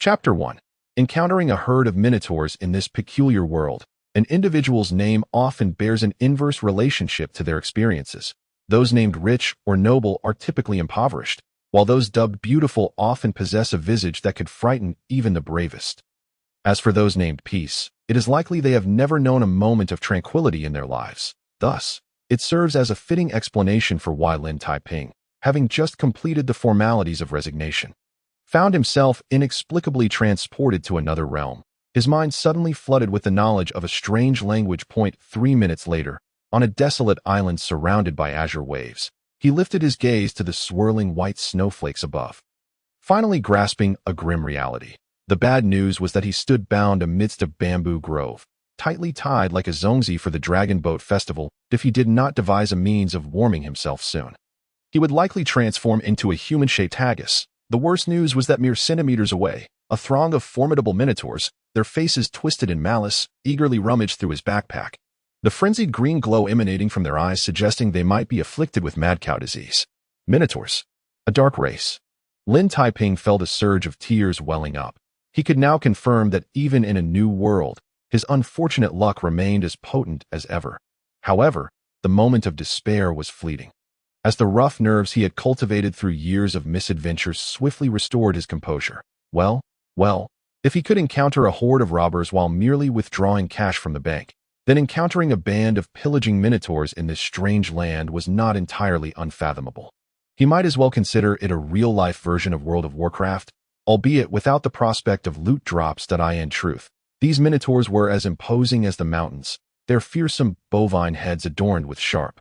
Chapter 1. Encountering a herd of minotaurs in this peculiar world. An individual's name often bears an inverse relationship to their experiences. Those named rich or noble are typically impoverished, while those dubbed beautiful often possess a visage that could frighten even the bravest. As for those named peace, it is likely they have never known a moment of tranquility in their lives. Thus, it serves as a fitting explanation for why Lin Taiping, having just completed the formalities of resignation, found himself inexplicably transported to another realm. His mind suddenly flooded with the knowledge of a strange language. 3 minutes later, on a desolate island surrounded by azure waves, he lifted his gaze to the swirling white snowflakes above, finally grasping a grim reality. The bad news was that he stood bound amidst a bamboo grove, tightly tied like a zongzi for the Dragon Boat Festival. If he did not devise a means of warming himself soon, he would likely transform into a human-shaped haggis. The worst news was that mere centimeters away, a throng of formidable minotaurs, their faces twisted in malice, eagerly rummaged through his backpack, the frenzied green glow emanating from their eyes suggesting they might be afflicted with mad cow disease. Minotaurs. A dark race. Lin Taiping felt a surge of tears welling up. He could now confirm that even in a new world, his unfortunate luck remained as potent as ever. However, the moment of despair was fleeting, as the rough nerves he had cultivated through years of misadventures swiftly restored his composure. Well, if he could encounter a horde of robbers while merely withdrawing cash from the bank, then encountering a band of pillaging minotaurs in this strange land was not entirely unfathomable. He might as well consider it a real-life version of World of Warcraft, albeit without the prospect of loot drops. In truth, these minotaurs were as imposing as the mountains, their fearsome bovine heads adorned with sharp,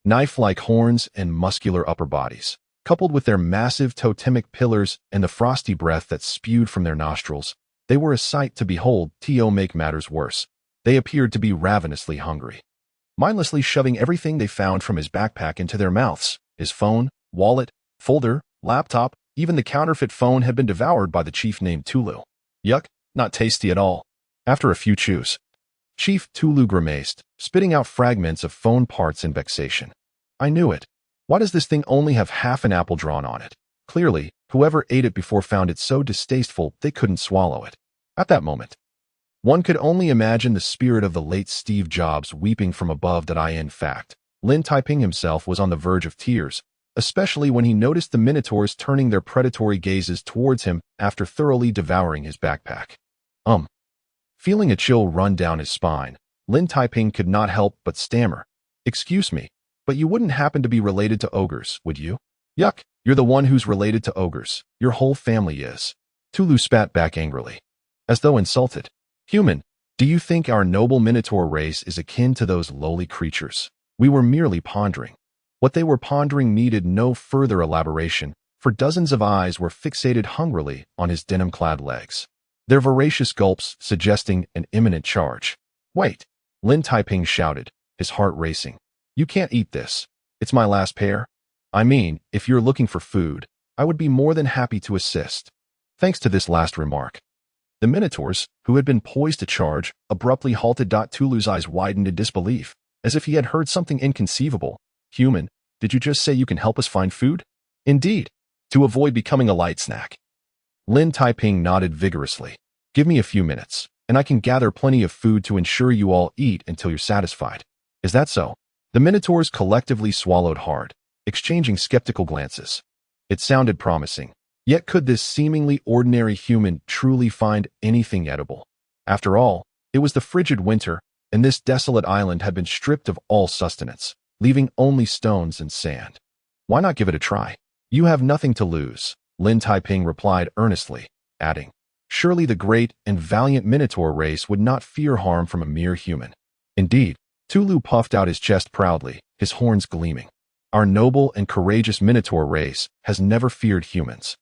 knife-like horns and muscular upper bodies, coupled with their massive totemic pillars and the frosty breath that spewed from their nostrils. They were a sight to behold. To make matters worse, they appeared to be ravenously hungry, mindlessly shoving everything they found from his backpack into their mouths. His phone, wallet, folder, laptop, even the counterfeit phone had been devoured by the chief named Tulu. Yuck, not tasty at all. After a few chews, Chief Tulu grimaced, spitting out fragments of phone parts in vexation. I knew it. Why does this thing only have half an apple drawn on it? Clearly, whoever ate it before found it so distasteful they couldn't swallow it. At that moment, one could only imagine the spirit of the late Steve Jobs weeping from above. In fact, Lin Taiping himself was on the verge of tears, especially when he noticed the minotaurs turning their predatory gazes towards him after thoroughly devouring his backpack. Feeling a chill run down his spine, Lin Taiping could not help but stammer. Excuse me, but you wouldn't happen to be related to ogres, would you? Yuck, you're the one who's related to ogres. Your whole family is. Tulu spat back angrily, as though insulted. Human, do you think our noble minotaur race is akin to those lowly creatures? We were merely pondering. What they were pondering needed no further elaboration, for dozens of eyes were fixated hungrily on his denim-clad legs, their voracious gulps suggesting an imminent charge. Wait, Lin Taiping shouted, his heart racing. You can't eat this. It's my last pair. I mean, if you're looking for food, I would be more than happy to assist. Thanks to this last remark, the minotaurs, who had been poised to charge, abruptly halted. Tulu's eyes widened in disbelief, as if he had heard something inconceivable. Human, did you just say you can help us find food? Indeed, to avoid becoming a light snack. Lin Taiping nodded vigorously. Give me a few minutes, and I can gather plenty of food to ensure you all eat until you're satisfied. Is that so? The minotaurs collectively swallowed hard, exchanging skeptical glances. It sounded promising. Yet could this seemingly ordinary human truly find anything edible? After all, it was the frigid winter, and this desolate island had been stripped of all sustenance, leaving only stones and sand. Why not give it a try? You have nothing to lose, Lin Taiping replied earnestly, adding, surely the great and valiant minotaur race would not fear harm from a mere human. Indeed, Tulu puffed out his chest proudly, his horns gleaming. Our noble and courageous minotaur race has never feared humans,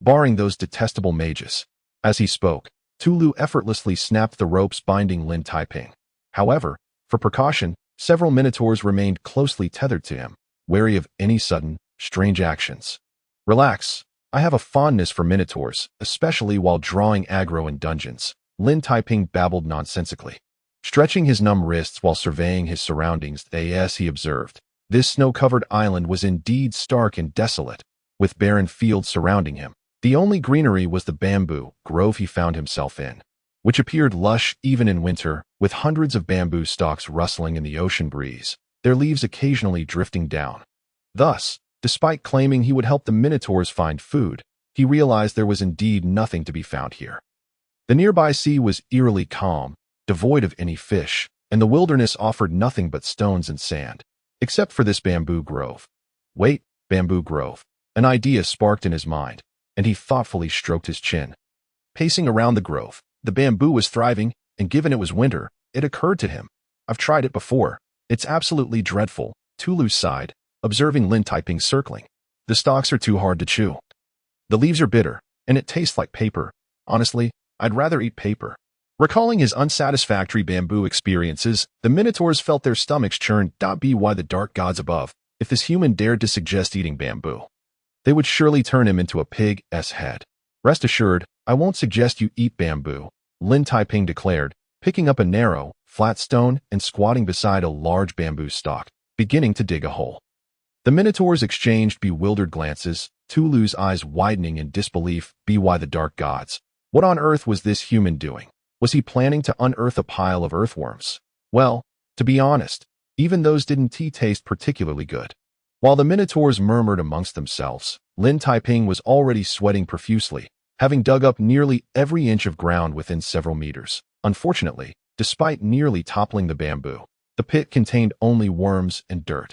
barring those detestable mages. As he spoke, Tulu effortlessly snapped the ropes binding Lin Taiping. However, for precaution, several minotaurs remained closely tethered to him, wary of any sudden, strange actions. Relax. I have a fondness for minotaurs, especially while drawing aggro in dungeons, Lin Taiping babbled nonsensically, stretching his numb wrists while surveying his surroundings. As he observed, this snow-covered island was indeed stark and desolate, with barren fields surrounding him, The only greenery was the bamboo grove he found himself in, which appeared lush even in winter, with hundreds of bamboo stalks rustling in the ocean breeze, their leaves occasionally drifting down. Thus, despite claiming he would help the minotaurs find food, he realized there was indeed nothing to be found here. The nearby sea was eerily calm, devoid of any fish, and the wilderness offered nothing but stones and sand, except for this bamboo grove. Wait, bamboo grove. An idea sparked in his mind, and he thoughtfully stroked his chin. Pacing around the grove, the bamboo was thriving, and given it was winter, it occurred to him. I've tried it before. It's absolutely dreadful, Tulu sighed, observing Lin Taiping circling. The stalks are too hard to chew. The leaves are bitter, and it tastes like paper. Honestly, I'd rather eat paper. Recalling his unsatisfactory bamboo experiences, the minotaurs felt their stomachs churn. Be why the dark gods above, if this human dared to suggest eating bamboo, they would surely turn him into a pig's head. Rest assured, I won't suggest you eat bamboo, Lin Taiping declared, picking up a narrow, flat stone and squatting beside a large bamboo stalk, beginning to dig a hole. The minotaurs exchanged bewildered glances, Tulu's eyes widening in disbelief. Why the dark gods? What on earth was this human doing? Was he planning to unearth a pile of earthworms? Well, to be honest, even those didn't taste particularly good. While the minotaurs murmured amongst themselves, Lin Taiping was already sweating profusely, having dug up nearly every inch of ground within several meters. Unfortunately, despite nearly toppling the bamboo, the pit contained only worms and dirt.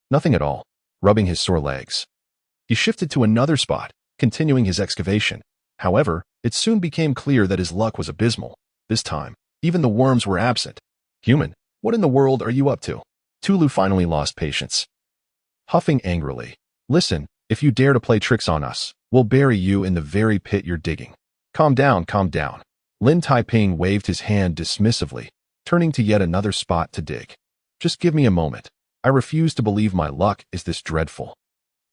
Nothing at all. Rubbing his sore legs, he shifted to another spot, continuing his excavation. However, it soon became clear that his luck was abysmal. This time, even the worms were absent. Human, what in the world are you up to? Tulu finally lost patience. Huffing angrily, listen, if you dare to play tricks on us, we'll bury you in the very pit you're digging. Calm down, calm down. Lin Taiping waved his hand dismissively, turning to yet another spot to dig. Just give me a moment. I refuse to believe my luck is this dreadful.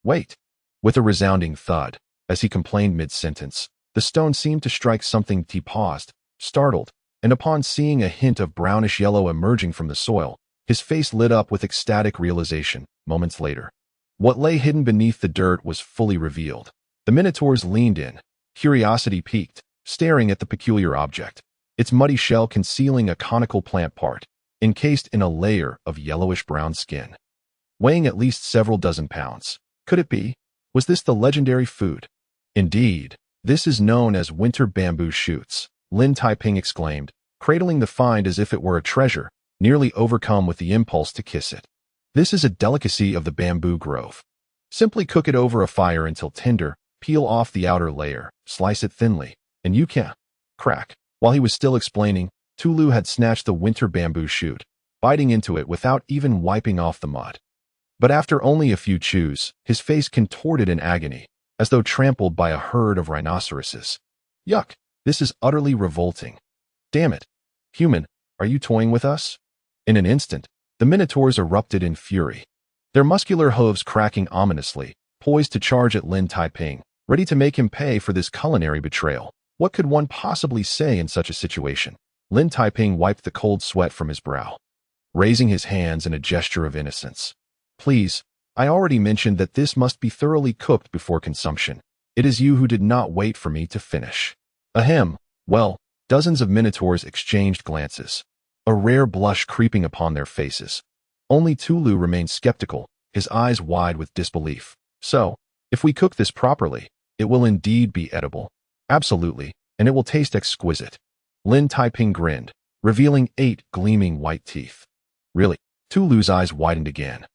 Wait. With a resounding thud, as he complained mid-sentence, the stone seemed to strike something. He paused, startled, and upon seeing a hint of brownish yellow emerging from the soil, his face lit up with ecstatic realization. Moments later, what lay hidden beneath the dirt was fully revealed. The minotaurs leaned in, curiosity piqued, staring at the peculiar object, its muddy shell concealing a conical plant part, encased in a layer of yellowish-brown skin. Weighing at least several dozen pounds. Could it be? Was this the legendary food? Indeed, this is known as winter bamboo shoots, Lin Taiping exclaimed, cradling the find as if it were a treasure, nearly overcome with the impulse to kiss it. This is a delicacy of the bamboo grove. Simply cook it over a fire until tender, peel off the outer layer, slice it thinly, and you can crack. While he was still explaining, Tulu had snatched the winter bamboo shoot, biting into it without even wiping off the mud. But after only a few chews, his face contorted in agony, as though trampled by a herd of rhinoceroses. Yuck, this is utterly revolting. Damn it. Human, are you toying with us? In an instant, the minotaurs erupted in fury, their muscular hooves cracking ominously, poised to charge at Lin Taiping, ready to make him pay for this culinary betrayal. What could one possibly say in such a situation? Lin Taiping wiped the cold sweat from his brow, raising his hands in a gesture of innocence. Please, I already mentioned that this must be thoroughly cooked before consumption. It is you who did not wait for me to finish. Ahem. Well, dozens of minotaurs exchanged glances, a rare blush creeping upon their faces. Only Tulu remained skeptical, his eyes wide with disbelief. So, if we cook this properly, it will indeed be edible. Absolutely, and it will taste exquisite. Lin Taiping grinned, revealing 8 gleaming white teeth. Really? Tulu's eyes widened again,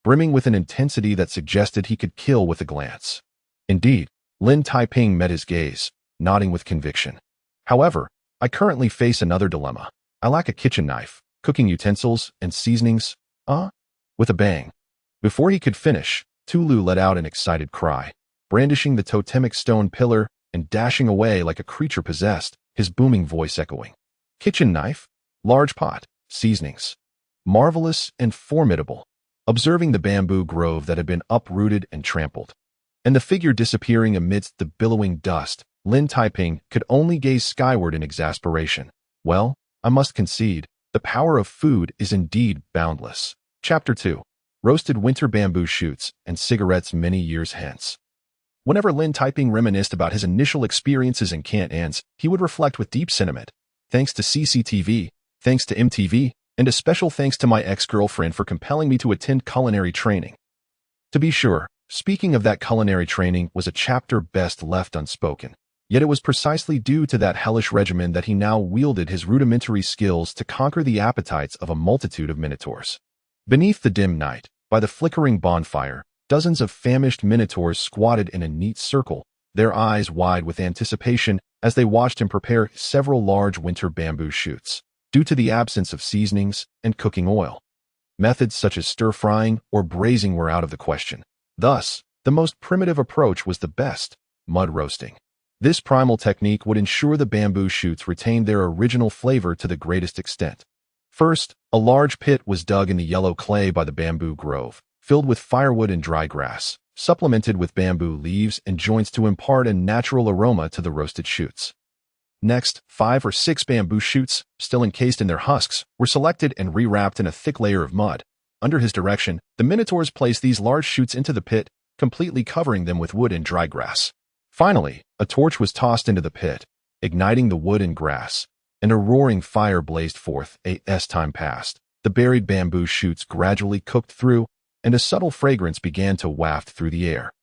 brimming with an intensity that suggested he could kill with a glance. Indeed, Lin Taiping met his gaze, nodding with conviction. However, I currently face another dilemma. I lack a kitchen knife, cooking utensils, and seasonings. With a bang. Before he could finish, Tulu let out an excited cry, brandishing the totemic stone pillar and dashing away like a creature possessed, his booming voice echoing. Kitchen knife, large pot, seasonings. Marvelous and formidable. Observing the bamboo grove that had been uprooted and trampled, and the figure disappearing amidst the billowing dust, Lin Taiping could only gaze skyward in exasperation. Well, I must concede, the power of food is indeed boundless. Chapter 2. Roasted winter bamboo shoots and cigarettes many years hence. Whenever Lin Taiping reminisced about his initial experiences in Kantans, he would reflect with deep sentiment. Thanks to CCTV, thanks to MTV, and a special thanks to my ex-girlfriend for compelling me to attend culinary training. To be sure, speaking of that culinary training was a chapter best left unspoken. Yet it was precisely due to that hellish regimen that he now wielded his rudimentary skills to conquer the appetites of a multitude of minotaurs. Beneath the dim night, by the flickering bonfire, dozens of famished minotaurs squatted in a neat circle, their eyes wide with anticipation as they watched him prepare several large winter bamboo shoots. Due to the absence of seasonings and cooking oil, methods such as stir-frying or braising were out of the question. Thus, the most primitive approach was the best, mud roasting. This primal technique would ensure the bamboo shoots retained their original flavor to the greatest extent. First, a large pit was dug in the yellow clay by the bamboo grove, filled with firewood and dry grass, supplemented with bamboo leaves and joints to impart a natural aroma to the roasted shoots. Next, 5 or 6 bamboo shoots, still encased in their husks, were selected and rewrapped in a thick layer of mud. Under his direction, the minotaurs placed these large shoots into the pit, completely covering them with wood and dry grass. Finally, a torch was tossed into the pit, igniting the wood and grass, and a roaring fire blazed forth. As time passed, the buried bamboo shoots gradually cooked through, and a subtle fragrance began to waft through the air,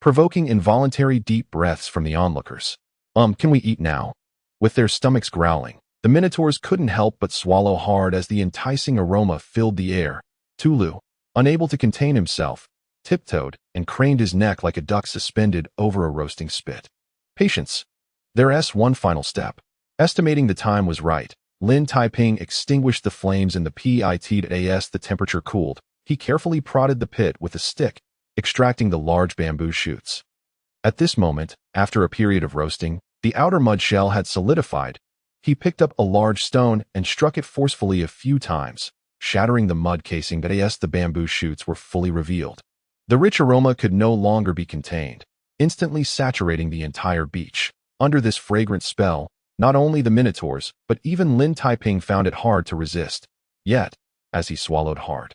provoking involuntary deep breaths from the onlookers. Can we eat now?" With their stomachs growling, the minotaurs couldn't help but swallow hard as the enticing aroma filled the air. Tulu, unable to contain himself, tiptoed and craned his neck like a duck suspended over a roasting spit. Patience. There's one final step. Estimating the time was right, Lin Taiping extinguished the flames in the pit. As the temperature cooled, he carefully prodded the pit with a stick, extracting the large bamboo shoots. At this moment, after a period of roasting, the outer mud shell had solidified. He picked up a large stone and struck it forcefully a few times, shattering the mud casing. As the bamboo shoots were fully revealed, the rich aroma could no longer be contained, instantly saturating the entire beach. Under this fragrant spell, not only the minotaurs, but even Lin Taiping found it hard to resist. Yet, as he swallowed hard,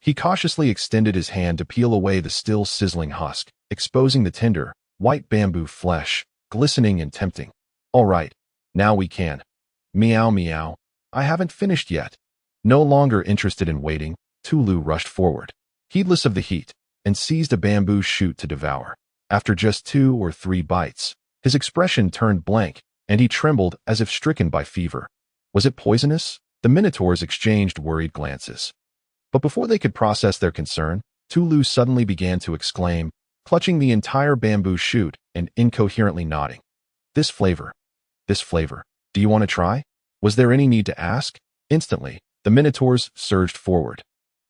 he cautiously extended his hand to peel away the still sizzling husk, exposing the tender, white bamboo flesh, glistening and tempting. "All right, now we can." "Meow meow, I haven't finished yet." No longer interested in waiting, Tulu rushed forward, heedless of the heat, and seized a bamboo shoot to devour. After just 2 or 3 bites, his expression turned blank, and he trembled as if stricken by fever. Was it poisonous? The minotaurs exchanged worried glances. But before they could process their concern, Tulu suddenly began to exclaim, clutching the entire bamboo shoot and incoherently nodding. This flavor, do you want to try?" Was there any need to ask? Instantly, the minotaurs surged forward,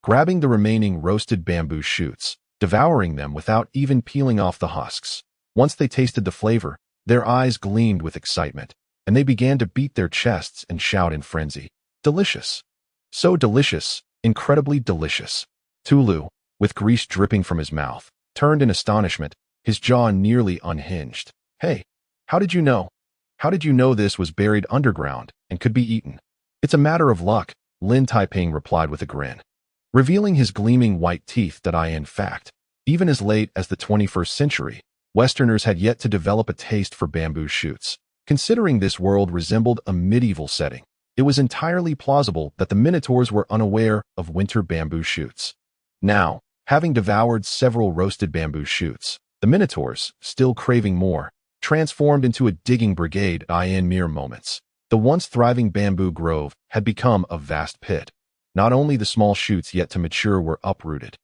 grabbing the remaining roasted bamboo shoots, devouring them without even peeling off the husks. Once they tasted the flavor, their eyes gleamed with excitement, and they began to beat their chests and shout in frenzy. "Delicious! So delicious! Incredibly delicious!" Tulu, with grease dripping from his mouth, turned in astonishment, his jaw nearly unhinged. "Hey, how did you know? How did you know this was buried underground and could be eaten?" "It's a matter of luck," Lin Taiping replied with a grin, revealing his gleaming white teeth. In fact, even as late as the 21st century, Westerners had yet to develop a taste for bamboo shoots. Considering this world resembled a medieval setting, it was entirely plausible that the minotaurs were unaware of winter bamboo shoots. Now, having devoured several roasted bamboo shoots, the minotaurs, still craving more, transformed into a digging brigade. In mere moments, the once thriving bamboo grove had become a vast pit. Not only the small shoots yet to mature were uprooted,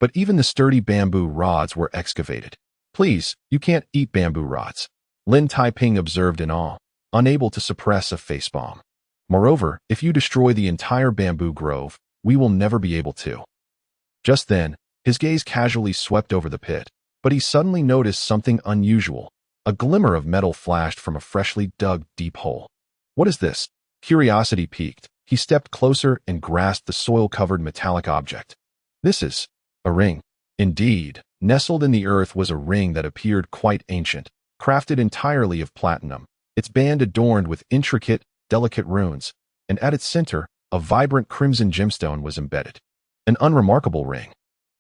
but even the sturdy bamboo rods were excavated. "Please, you can't eat bamboo rods," Lin Taiping observed in awe, unable to suppress a facepalm. "Moreover, if you destroy the entire bamboo grove, we will never be able to." Just then, his gaze casually swept over the pit, but he suddenly noticed something unusual. A glimmer of metal flashed from a freshly dug deep hole. "What is this?" Curiosity piqued. He stepped closer and grasped the soil-covered metallic object. "This is a ring." Indeed, nestled in the earth was a ring that appeared quite ancient, crafted entirely of platinum, its band adorned with intricate, delicate runes, and at its center, a vibrant crimson gemstone was embedded. An unremarkable ring.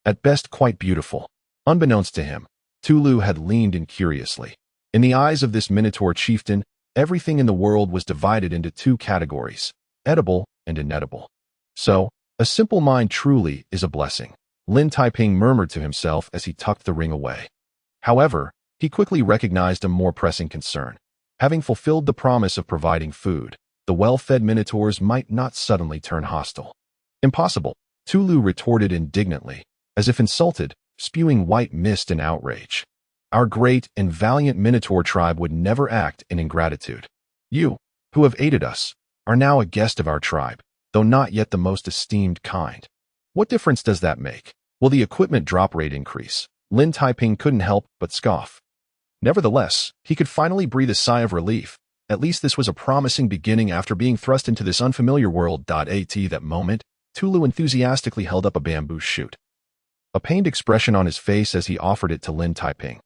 At best quite beautiful. Unbeknownst to him, Tulu had leaned in curiously. In the eyes of this Minotaur chieftain, everything in the world was divided into two categories, edible and inedible. So, a simple mind truly is a blessing, Lin Taiping murmured to himself as he tucked the ring away. However, he quickly recognized a more pressing concern. Having fulfilled the promise of providing food, the well-fed Minotaurs might not suddenly turn hostile. Impossible, Tulu retorted indignantly, as if insulted, spewing white mist in outrage. Our great and valiant Minotaur tribe would never act in ingratitude. You, who have aided us, are now a guest of our tribe, though not yet the most esteemed kind. What difference does that make? Will the equipment drop rate increase? Lin Taiping couldn't help but scoff. Nevertheless, he could finally breathe a sigh of relief. At least this was a promising beginning after being thrust into this unfamiliar world. At that moment, Tulu enthusiastically held up a bamboo shoot. A pained expression on his face as he offered it to Lin Taiping.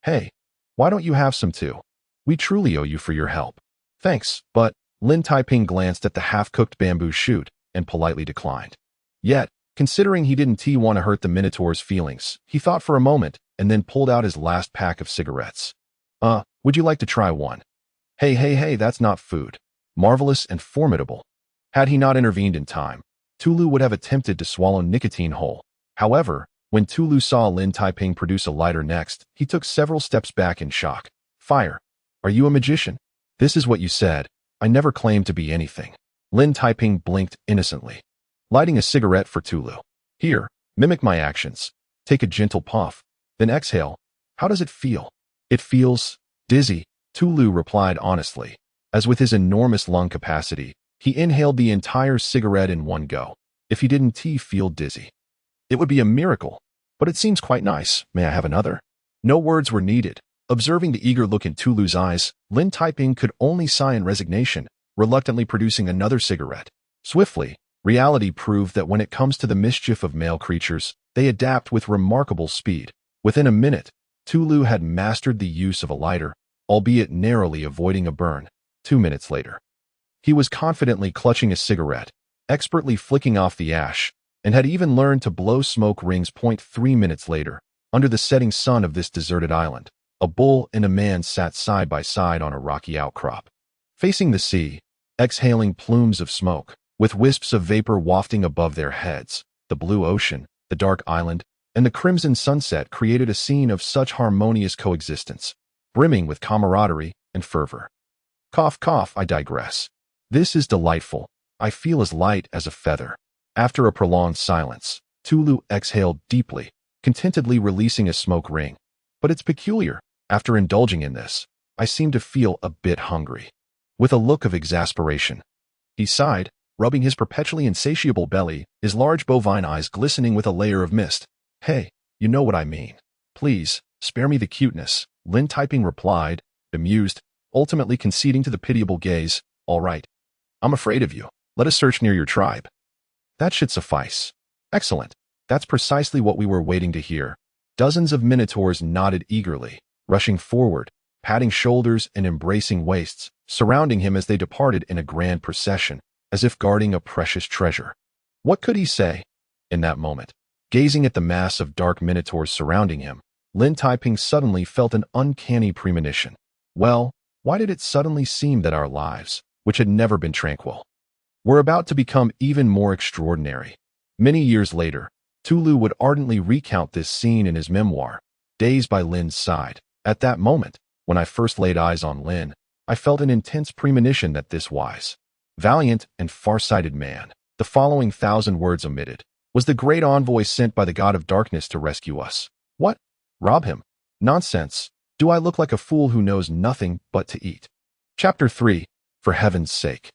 Hey, why don't you have some too? We truly owe you for your help. Thanks, but Lin Taiping glanced at the half-cooked bamboo shoot and politely declined. Yet, considering he didn't want to hurt the Minotaur's feelings, he thought for a moment and then pulled out his last pack of cigarettes. Would you like to try one? Hey, that's not food. Marvelous and formidable. Had he not intervened in time, Tulu would have attempted to swallow nicotine whole. However, when Tulu saw Lin Taiping produce a lighter next, he took several steps back in shock. Fire. Are you a magician? This is what you said. I never claimed to be anything. Lin Taiping blinked innocently. Lighting a cigarette for Tulu. Here, mimic my actions. Take a gentle puff. Then exhale. How does it feel? It feels dizzy, Tulu replied honestly. As with his enormous lung capacity, he inhaled the entire cigarette in one go. If he didn't feel dizzy, it would be a miracle. But it seems quite nice. May I have another? No words were needed. Observing the eager look in Tulu's eyes, Lin Taiping could only sigh in resignation, reluctantly producing another cigarette. Swiftly, reality proved that when it comes to the mischief of male creatures, they adapt with remarkable speed. Within a minute, Tulu had mastered the use of a lighter, albeit narrowly avoiding a burn. 2 minutes later, he was confidently clutching a cigarette, expertly flicking off the ash, and had even learned to blow smoke rings. 3 minutes later, under the setting sun of this deserted island, a bull and a man sat side by side on a rocky outcrop, facing the sea, exhaling plumes of smoke, with wisps of vapor wafting above their heads. The blue ocean, the dark island, and the crimson sunset created a scene of such harmonious coexistence, brimming with camaraderie and fervor. Cough, cough, I digress. This is delightful. I feel as light as a feather. After a prolonged silence, Tulu exhaled deeply, contentedly releasing a smoke ring. But it's peculiar. After indulging in this, I seem to feel a bit hungry. With a look of exasperation, he sighed, rubbing his perpetually insatiable belly, his large bovine eyes glistening with a layer of mist. Hey, you know what I mean. Please, spare me the cuteness, Lin Taiping replied, amused, ultimately conceding to the pitiable gaze. All right. I'm afraid of you. Let us search near your tribe. That should suffice. Excellent. That's precisely what we were waiting to hear. Dozens of Minotaurs nodded eagerly, rushing forward, patting shoulders and embracing waists, surrounding him as they departed in a grand procession, as if guarding a precious treasure. What could he say? In that moment, gazing at the mass of dark Minotaurs surrounding him, Lin Taiping suddenly felt an uncanny premonition. Well, why did it suddenly seem that our lives, which had never been tranquil, were about to become even more extraordinary? Many years later, Tulu would ardently recount this scene in his memoir, Days by Lin's Side. At that moment, when I first laid eyes on Lin, I felt an intense premonition that this wise, valiant, and far-sighted man, the following 1,000 words omitted, was the great envoy sent by the god of darkness to rescue us. What? Rob him? Nonsense. Do I look like a fool who knows nothing but to eat? Chapter 3. For heaven's sake.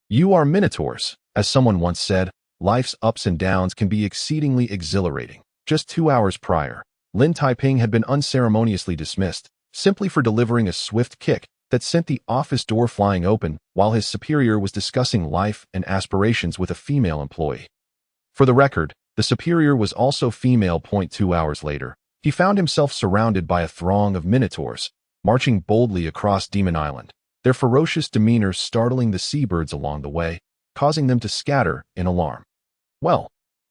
You are Minotaurs. As someone once said, life's ups and downs can be exceedingly exhilarating. Just 2 hours prior, Lin Taiping had been unceremoniously dismissed, simply for delivering a swift kick that sent the office door flying open while his superior was discussing life and aspirations with a female employee. For the record, the superior was also female. 2 hours later, he found himself surrounded by a throng of Minotaurs, marching boldly across Demon Island, their ferocious demeanor startling the seabirds along the way, causing them to scatter in alarm. Well,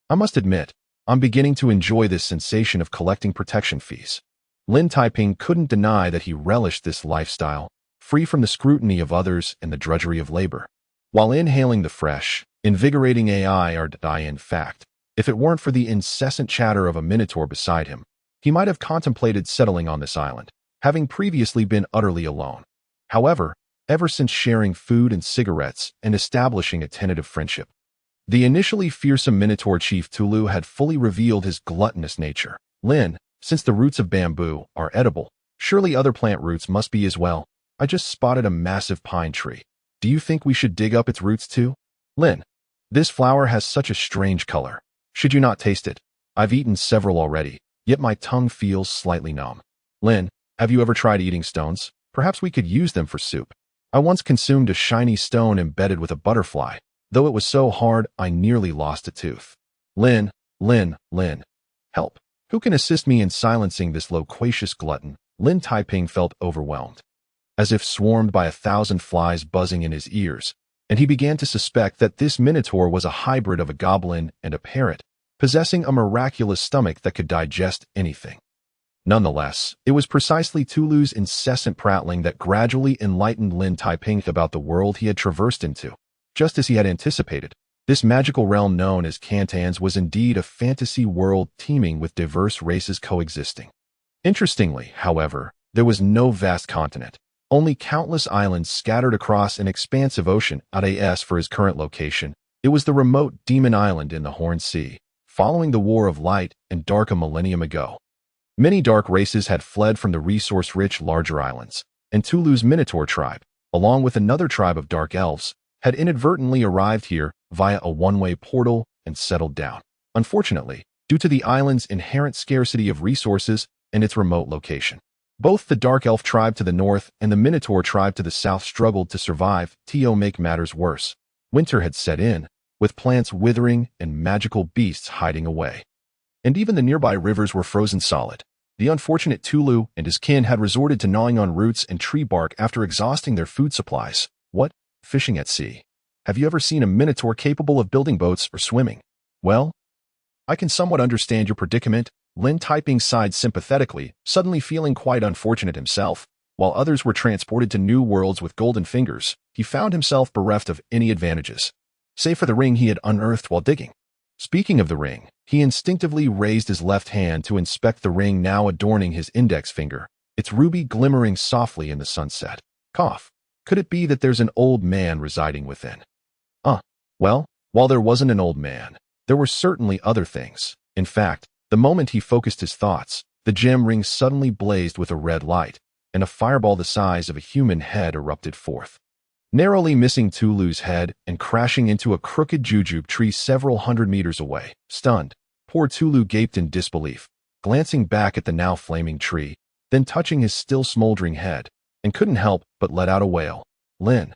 I must admit, I'm beginning to enjoy this sensation of collecting protection fees. Lin Taiping couldn't deny that he relished this lifestyle, free from the scrutiny of others and the drudgery of labor. While inhaling the fresh, invigorating in fact, if it weren't for the incessant chatter of a minotaur beside him, he might have contemplated settling on this island, having previously been utterly alone. However, ever since sharing food and cigarettes and establishing a tentative friendship, the initially fearsome minotaur chief Tulu had fully revealed his gluttonous nature. Lin, since the roots of bamboo are edible, surely other plant roots must be as well. I just spotted a massive pine tree. Do you think we should dig up its roots too? Lin, this flower has such a strange color. Should you not taste it? I've eaten several already, yet my tongue feels slightly numb. Lin, have you ever tried eating stones? Perhaps we could use them for soup. I once consumed a shiny stone embedded with a butterfly, though it was so hard I nearly lost a tooth. Lin, help. Who can assist me in silencing this loquacious glutton? Lin Taiping felt overwhelmed, as if swarmed by 1,000 flies buzzing in his ears, and he began to suspect that this minotaur was a hybrid of a goblin and a parrot, possessing a miraculous stomach that could digest anything. Nonetheless, it was precisely Tulu's incessant prattling that gradually enlightened Lin Taiping about the world he had traversed into. Just as he had anticipated, this magical realm known as Kantans was indeed a fantasy world teeming with diverse races coexisting. Interestingly, however, there was no vast continent, only countless islands scattered across an expansive ocean. As for his current location, it was the remote Demon Island in the Horn Sea, following the War of Light and Dark a millennium ago. Many dark races had fled from the resource-rich larger islands, and Tulu's Minotaur tribe, along with another tribe of dark elves, had inadvertently arrived here via a one-way portal and settled down. Unfortunately, due to the island's inherent scarcity of resources and its remote location, both the dark elf tribe to the north and the Minotaur tribe to the south struggled to survive. To make matters worse, winter had set in, with plants withering and magical beasts hiding away. And even the nearby rivers were frozen solid. The unfortunate Tulu and his kin had resorted to gnawing on roots and tree bark after exhausting their food supplies. What? Fishing at sea. Have you ever seen a minotaur capable of building boats or swimming? Well, I can somewhat understand your predicament. Lin Taiping sighed sympathetically, suddenly feeling quite unfortunate himself. While others were transported to new worlds with golden fingers, he found himself bereft of any advantages, save for the ring he had unearthed while digging. Speaking of the ring, he instinctively raised his left hand to inspect the ring now adorning his index finger, its ruby glimmering softly in the sunset. Cough. Could it be that there's an old man residing within? Well, while there wasn't an old man, there were certainly other things. In fact, the moment he focused his thoughts, the gem ring suddenly blazed with a red light, and a fireball the size of a human head erupted forth, narrowly missing Tulu's head and crashing into a crooked jujube tree several hundred meters away. Stunned, poor Tulu gaped in disbelief, glancing back at the now flaming tree, then touching his still smoldering head, and couldn't help but let out a wail. Lin,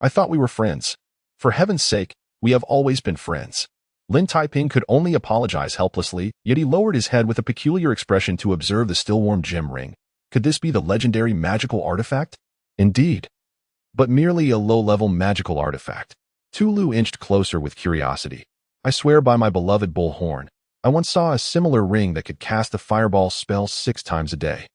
I thought we were friends. For heaven's sake, we have always been friends. Lin Taiping could only apologize helplessly, yet he lowered his head with a peculiar expression to observe the still-warm gem ring. Could this be the legendary magical artifact? Indeed. But merely a low-level magical artifact. Tulu inched closer with curiosity. I swear by my beloved bullhorn, I once saw a similar ring that could cast a fireball spell 6 times a day,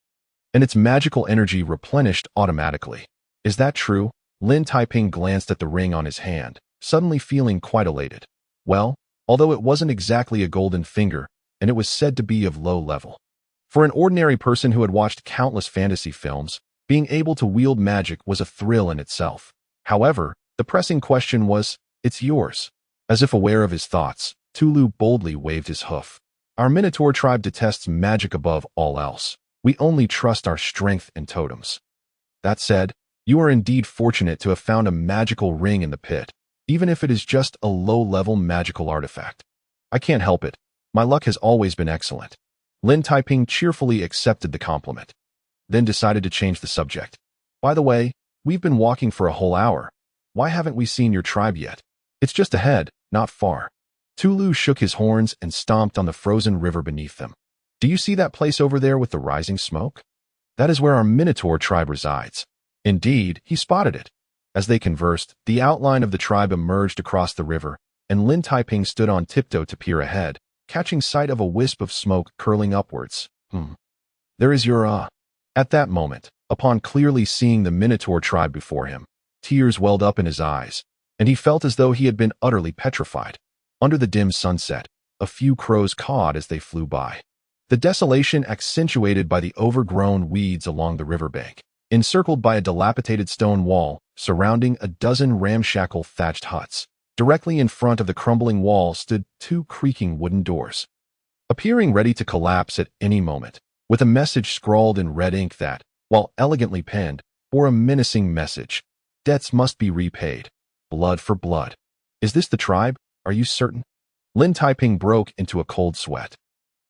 and its magical energy replenished automatically. Is that true? Lin Taiping glanced at the ring on his hand, suddenly feeling quite elated. Well, although it wasn't exactly a golden finger, and it was said to be of low level. For an ordinary person who had watched countless fantasy films, being able to wield magic was a thrill in itself. However, the pressing question was, it's yours. As if aware of his thoughts, Tulu boldly waved his hoof. Our Minotaur tribe detests magic above all else. We only trust our strength and totems. That said, you are indeed fortunate to have found a magical ring in the pit, even if it is just a low-level magical artifact. I can't help it. My luck has always been excellent. Lin Taiping cheerfully accepted the compliment, then decided to change the subject. By the way, we've been walking for a whole hour. Why haven't we seen your tribe yet? It's just ahead, not far. Tulu shook his horns and stomped on the frozen river beneath them. Do you see that place over there with the rising smoke? That is where our Minotaur tribe resides. Indeed, he spotted it. As they conversed, the outline of the tribe emerged across the river, and Lin Taiping stood on tiptoe to peer ahead, catching sight of a wisp of smoke curling upwards. There is your. At that moment, upon clearly seeing the Minotaur tribe before him, tears welled up in his eyes, and he felt as though he had been utterly petrified. Under the dim sunset, a few crows cawed as they flew by. The desolation accentuated by the overgrown weeds along the riverbank, encircled by a dilapidated stone wall, surrounding a dozen ramshackle thatched huts. Directly in front of the crumbling wall stood two creaking wooden doors, appearing ready to collapse at any moment, with a message scrawled in red ink that, while elegantly penned, bore a menacing message. Debts must be repaid. Blood for blood. Is this the tribe? Are you certain? Lin Taiping broke into a cold sweat,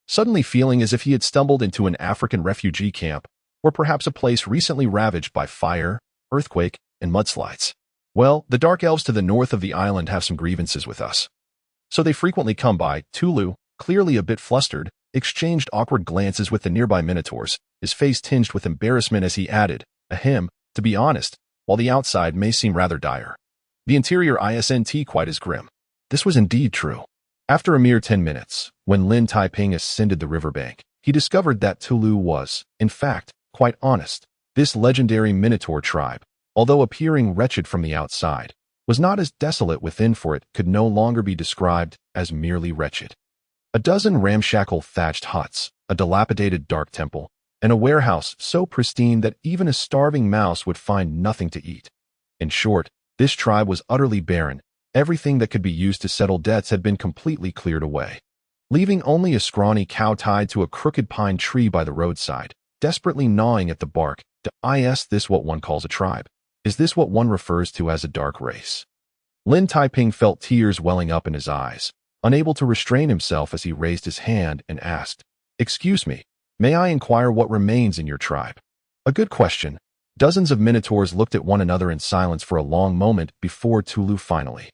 suddenly feeling as if he had stumbled into an African refugee camp, or perhaps a place recently ravaged by fire, earthquake, and mudslides. Well, the dark elves to the north of the island have some grievances with us. So they frequently come by. Tulu, clearly a bit flustered, exchanged awkward glances with the nearby minotaurs, his face tinged with embarrassment as he added, ahem, to be honest, while the outside may seem rather dire, the interior isn't quite as grim. This was indeed true. After a mere 10 minutes, when Lin Taiping ascended the riverbank, he discovered that Tulu was, in fact, quite honest. This legendary Minotaur tribe, although appearing wretched from the outside, was not as desolate within, for it could no longer be described as merely wretched. A dozen ramshackle thatched huts, a dilapidated dark temple, and a warehouse so pristine that even a starving mouse would find nothing to eat. In short, this tribe was utterly barren. Everything that could be used to settle debts had been completely cleared away, leaving only a scrawny cow tied to a crooked pine tree by the roadside, desperately gnawing at the bark. Is this what one calls a tribe? Is this what one refers to as a dark race? Lin Taiping felt tears welling up in his eyes, unable to restrain himself as he raised his hand and asked, "Excuse me, may I inquire what remains in your tribe?" A good question. Dozens of minotaurs looked at one another in silence for a long moment before Tulu finally,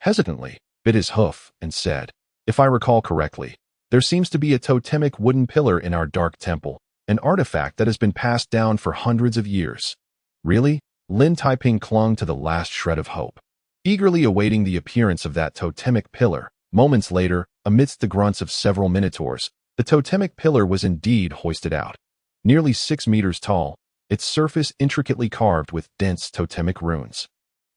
hesitantly, bit his hoof and said, "If I recall correctly, there seems to be a totemic wooden pillar in our dark temple, an artifact that has been passed down for hundreds of years." Really? Lin Taiping clung to the last shred of hope, eagerly awaiting the appearance of that totemic pillar. Moments later, amidst the grunts of several minotaurs, the totemic pillar was indeed hoisted out. Nearly 6 meters tall, its surface intricately carved with dense totemic runes,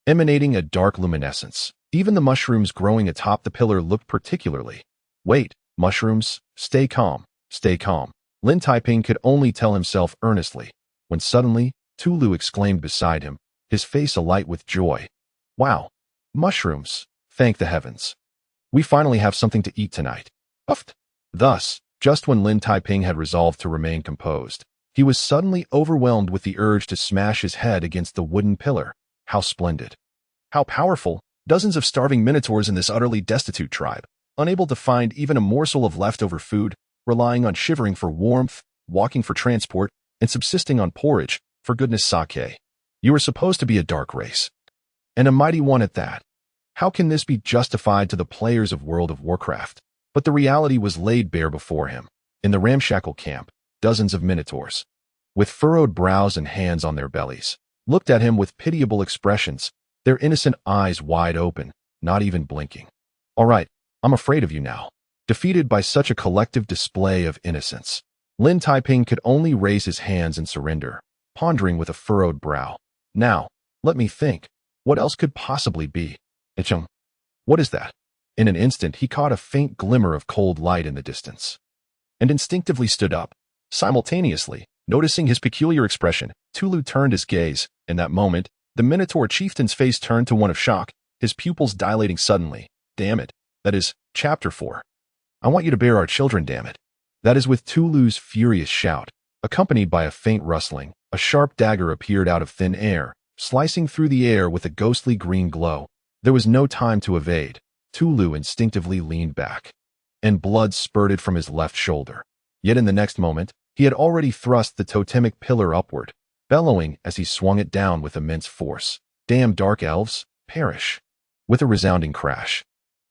emanating a dark luminescence. Even the mushrooms growing atop the pillar looked particularly. Wait, mushrooms, stay calm, stay calm. Lin Taiping could only tell himself earnestly, when suddenly, Tulu exclaimed beside him, his face alight with joy. "Wow, mushrooms, thank the heavens. We finally have something to eat tonight." Puffed. Thus, just when Lin Taiping had resolved to remain composed, he was suddenly overwhelmed with the urge to smash his head against the wooden pillar. How splendid! How powerful! Dozens of starving minotaurs in this utterly destitute tribe, unable to find even a morsel of leftover food, relying on shivering for warmth, walking for transport, and subsisting on porridge. For goodness sake. You are supposed to be a dark race, and a mighty one at that. How can this be justified to the players of World of Warcraft? But the reality was laid bare before him. In the ramshackle camp, dozens of minotaurs, with furrowed brows and hands on their bellies, looked at him with pitiable expressions, their innocent eyes wide open, not even blinking. "All right, I'm afraid of you now." Defeated by such a collective display of innocence, Lin Taiping could only raise his hands in surrender, pondering with a furrowed brow. "Now, let me think. What else could possibly be? Ichung. What is that?" In an instant he caught a faint glimmer of cold light in the distance, and instinctively stood up. Simultaneously, noticing his peculiar expression, Tulu turned his gaze. In that moment, the Minotaur chieftain's face turned to one of shock, his pupils dilating suddenly. "Damn it. That is, Chapter 4. I want you to bear our children, damn it." That is with Tulu's furious shout, accompanied by a faint rustling, a sharp dagger appeared out of thin air, slicing through the air with a ghostly green glow. There was no time to evade. Tulu instinctively leaned back, and blood spurted from his left shoulder. Yet in the next moment, he had already thrust the totemic pillar upward, bellowing as he swung it down with immense force. "Damn dark elves, perish!" With a resounding crash,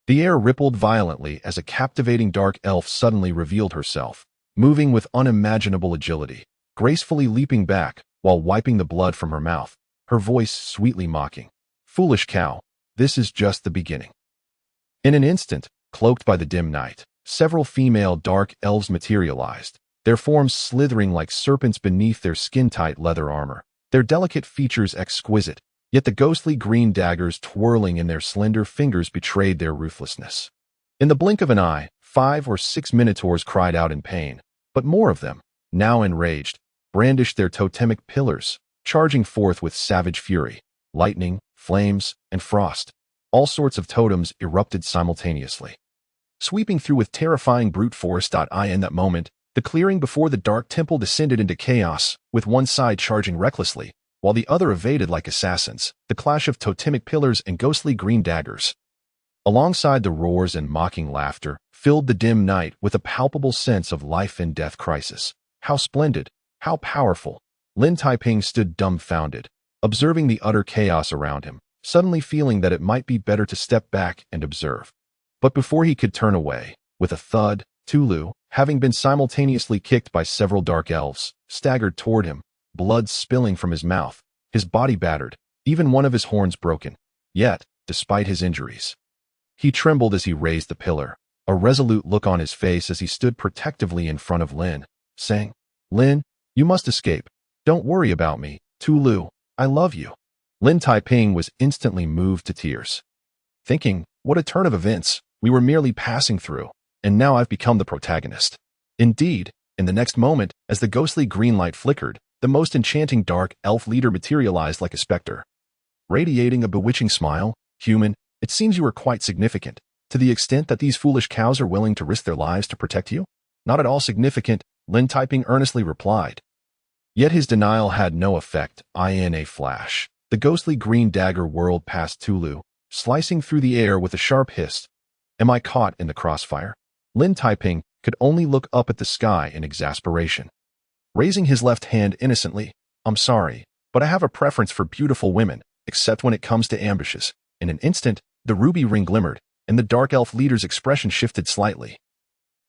the air rippled violently as a captivating dark elf suddenly revealed herself, moving with unimaginable agility, gracefully leaping back while wiping the blood from her mouth, her voice sweetly mocking. "Foolish cow, this is just the beginning." In an instant, cloaked by the dim night, several female dark elves materialized, their forms slithering like serpents beneath their skin-tight leather armor, their delicate features exquisite, yet the ghostly green daggers twirling in their slender fingers betrayed their ruthlessness. In the blink of an eye, 5 or 6 minotaurs cried out in pain, but more of them, now enraged, brandished their totemic pillars, charging forth with savage fury. Lightning, flames, and frost. All sorts of totems erupted simultaneously. Sweeping through with terrifying brute force. In that moment, the clearing before the dark temple descended into chaos, with one side charging recklessly, while the other evaded like assassins, the clash of totemic pillars and ghostly green daggers. Alongside the roars and mocking laughter, filled the dim night with a palpable sense of life and death crisis. How splendid, how powerful. Lin Taiping stood dumbfounded, observing the utter chaos around him, suddenly feeling that it might be better to step back and observe. But before he could turn away, with a thud, Tulu, having been simultaneously kicked by several dark elves, staggered toward him, blood spilling from his mouth, his body battered, even one of his horns broken. Yet, despite his injuries, he trembled as he raised the pillar, a resolute look on his face as he stood protectively in front of Lin, saying, "Lin, you must escape. Don't worry about me, Tulu. I love you." Lin Taiping was instantly moved to tears, thinking, what a turn of events, we were merely passing through, and now I've become the protagonist. Indeed, in the next moment, as the ghostly green light flickered, the most enchanting dark elf leader materialized like a specter. Radiating a bewitching smile, "Human, it seems you are quite significant, to the extent that these foolish cows are willing to risk their lives to protect you?" "Not at all significant," Lin Taiping earnestly replied. Yet his denial had no effect. In a flash, the ghostly green dagger whirled past Tulu, slicing through the air with a sharp hiss. "Am I caught in the crossfire?" Lin Taiping could only look up at the sky in exasperation. Raising his left hand innocently, "I'm sorry, but I have a preference for beautiful women, except when it comes to ambushes." In an instant, the ruby ring glimmered, and the dark elf leader's expression shifted slightly.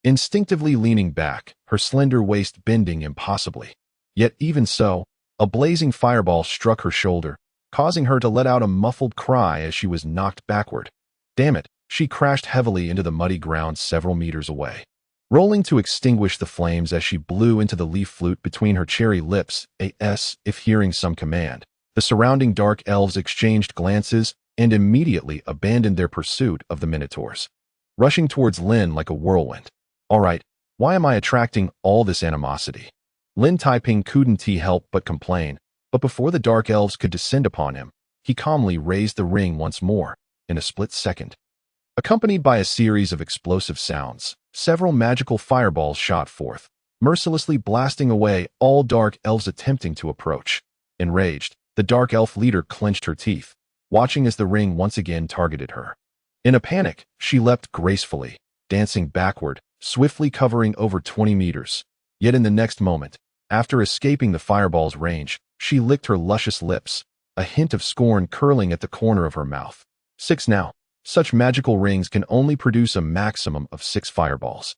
Instinctively leaning back, her slender waist bending impossibly. Yet even so, a blazing fireball struck her shoulder, causing her to let out a muffled cry as she was knocked backward. Damn it, she crashed heavily into the muddy ground several meters away. Rolling to extinguish the flames as she blew into the leaf flute between her cherry lips, if hearing some command, the surrounding dark elves exchanged glances and immediately abandoned their pursuit of the minotaurs, rushing towards Lin like a whirlwind. All right, why am I attracting all this animosity? Lin Taiping couldn't help but complain, but before the dark elves could descend upon him, he calmly raised the ring once more, in a split second. Accompanied by a series of explosive sounds, several magical fireballs shot forth, mercilessly blasting away all dark elves attempting to approach. Enraged, the dark elf leader clenched her teeth, watching as the ring once again targeted her. In a panic, she leapt gracefully, dancing backward, swiftly covering over 20 meters. Yet in the next moment, after escaping the fireball's range, she licked her luscious lips, a hint of scorn curling at the corner of her mouth. 6 now. Such magical rings can only produce a maximum of 6 fireballs.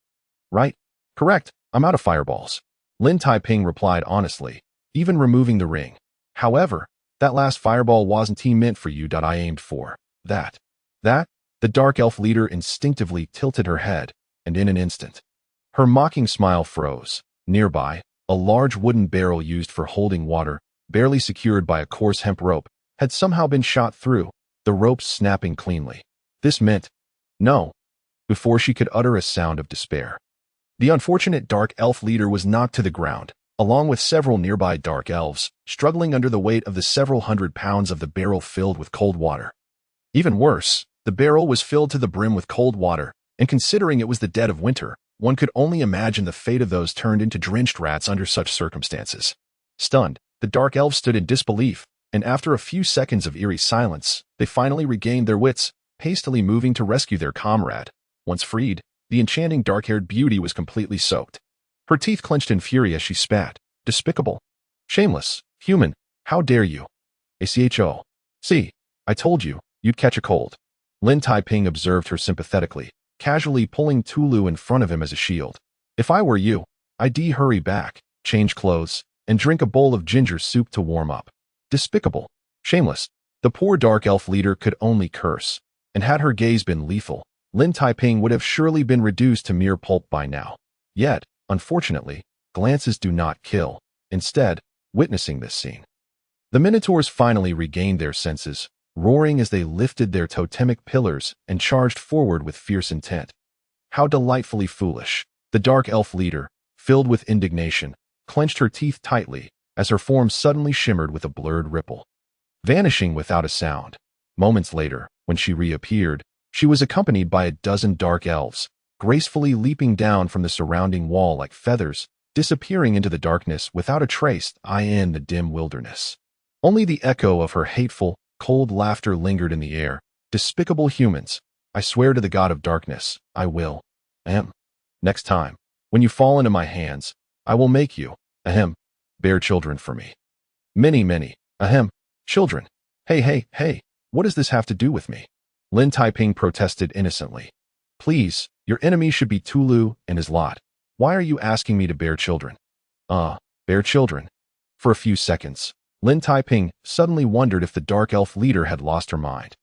Right? Correct, I'm out of fireballs. Lin Taiping replied honestly, even removing the ring. However, that last fireball wasn't meant for you. I aimed for that. The dark elf leader instinctively tilted her head, and in an instant, her mocking smile froze. Nearby, a large wooden barrel used for holding water, barely secured by a coarse hemp rope, had somehow been shot through, the rope snapping cleanly. This meant no, before she could utter a sound of despair. The unfortunate dark elf leader was knocked to the ground, along with several nearby dark elves, struggling under the weight of the several hundred pounds of the barrel filled with cold water. Even worse, the barrel was filled to the brim with cold water, and considering it was the dead of winter, one could only imagine the fate of those turned into drenched rats under such circumstances. Stunned, the dark elves stood in disbelief, and after a few seconds of eerie silence, they finally regained their wits, hastily moving to rescue their comrade. Once freed, the enchanting dark-haired beauty was completely soaked. Her teeth clenched in fury as she spat. Despicable. Shameless. Human. How dare you? ACHO. See, I told you, you'd catch a cold. Lin Taiping observed her sympathetically, casually pulling Tulu in front of him as a shield. If I were you, I'd hurry back, change clothes, and drink a bowl of ginger soup to warm up. Despicable. Shameless. The poor dark elf leader could only curse, and had her gaze been lethal, Lin Taiping would have surely been reduced to mere pulp by now. Yet, unfortunately, glances do not kill. Instead, witnessing this scene, the Minotaurs finally regained their senses, roaring as they lifted their totemic pillars and charged forward with fierce intent. How delightfully foolish! The dark elf leader, filled with indignation, clenched her teeth tightly as her form suddenly shimmered with a blurred ripple, vanishing without a sound. Moments later, when she reappeared, she was accompanied by a dozen dark elves, gracefully leaping down from the surrounding wall like feathers, disappearing into the darkness without a trace in the dim wilderness. Only the echo of her hateful, cold laughter lingered in the air. Despicable humans! I swear to the god of darkness, I will. Next time, when you fall into my hands, I will make you, bear children for me. Many, children. Hey, what does this have to do with me? Lin Taiping protested innocently. Please, your enemy should be Tulu and his lot. Why are you asking me to bear children? Bear children? For a few seconds, Lin Taiping suddenly wondered if the dark elf leader had lost her mind.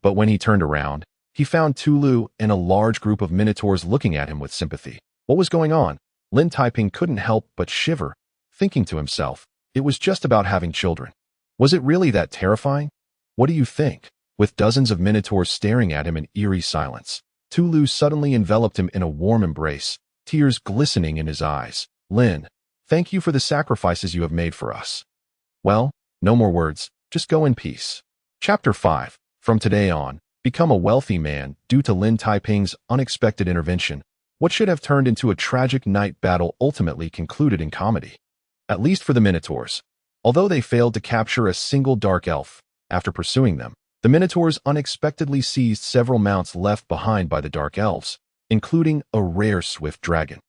But when he turned around, he found Tulu and a large group of Minotaurs looking at him with sympathy. What was going on? Lin Taiping couldn't help but shiver, thinking to himself, it was just about having children. Was it really that terrifying? What do you think? With dozens of Minotaurs staring at him in eerie silence, Tulu suddenly enveloped him in a warm embrace, tears glistening in his eyes. Lin, thank you for the sacrifices you have made for us. Well, no more words, just go in peace. Chapter 5. From today on, become a wealthy man. Due to Lin Taiping's unexpected intervention, what should have turned into a tragic night battle ultimately concluded in comedy. At least for the Minotaurs. Although they failed to capture a single dark elf, after pursuing them, the Minotaurs unexpectedly seized several mounts left behind by the dark elves, including a rare swift dragon.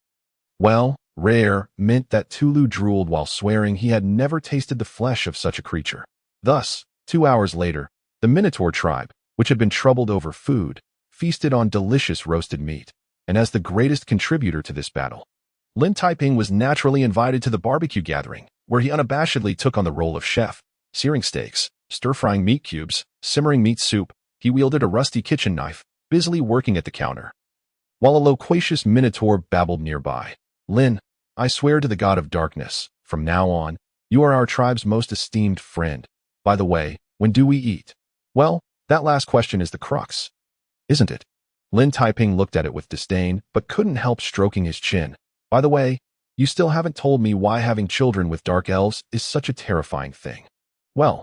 Well, rare meant that Tulu drooled while swearing he had never tasted the flesh of such a creature. Thus, 2 hours later, the Minotaur tribe, which had been troubled over food, feasted on delicious roasted meat, and as the greatest contributor to this battle, Lin Taiping was naturally invited to the barbecue gathering, where he unabashedly took on the role of chef, searing steaks, stir-frying meat cubes, simmering meat soup. He wielded a rusty kitchen knife, busily working at the counter, while a loquacious Minotaur babbled nearby. Lin, I swear to the god of darkness, from now on, you are our tribe's most esteemed friend. By the way, when do we eat? Well, that last question is the crux, isn't it? Lin Taiping looked at it with disdain, but couldn't help stroking his chin. By the way, you still haven't told me why having children with dark elves is such a terrifying thing. Well,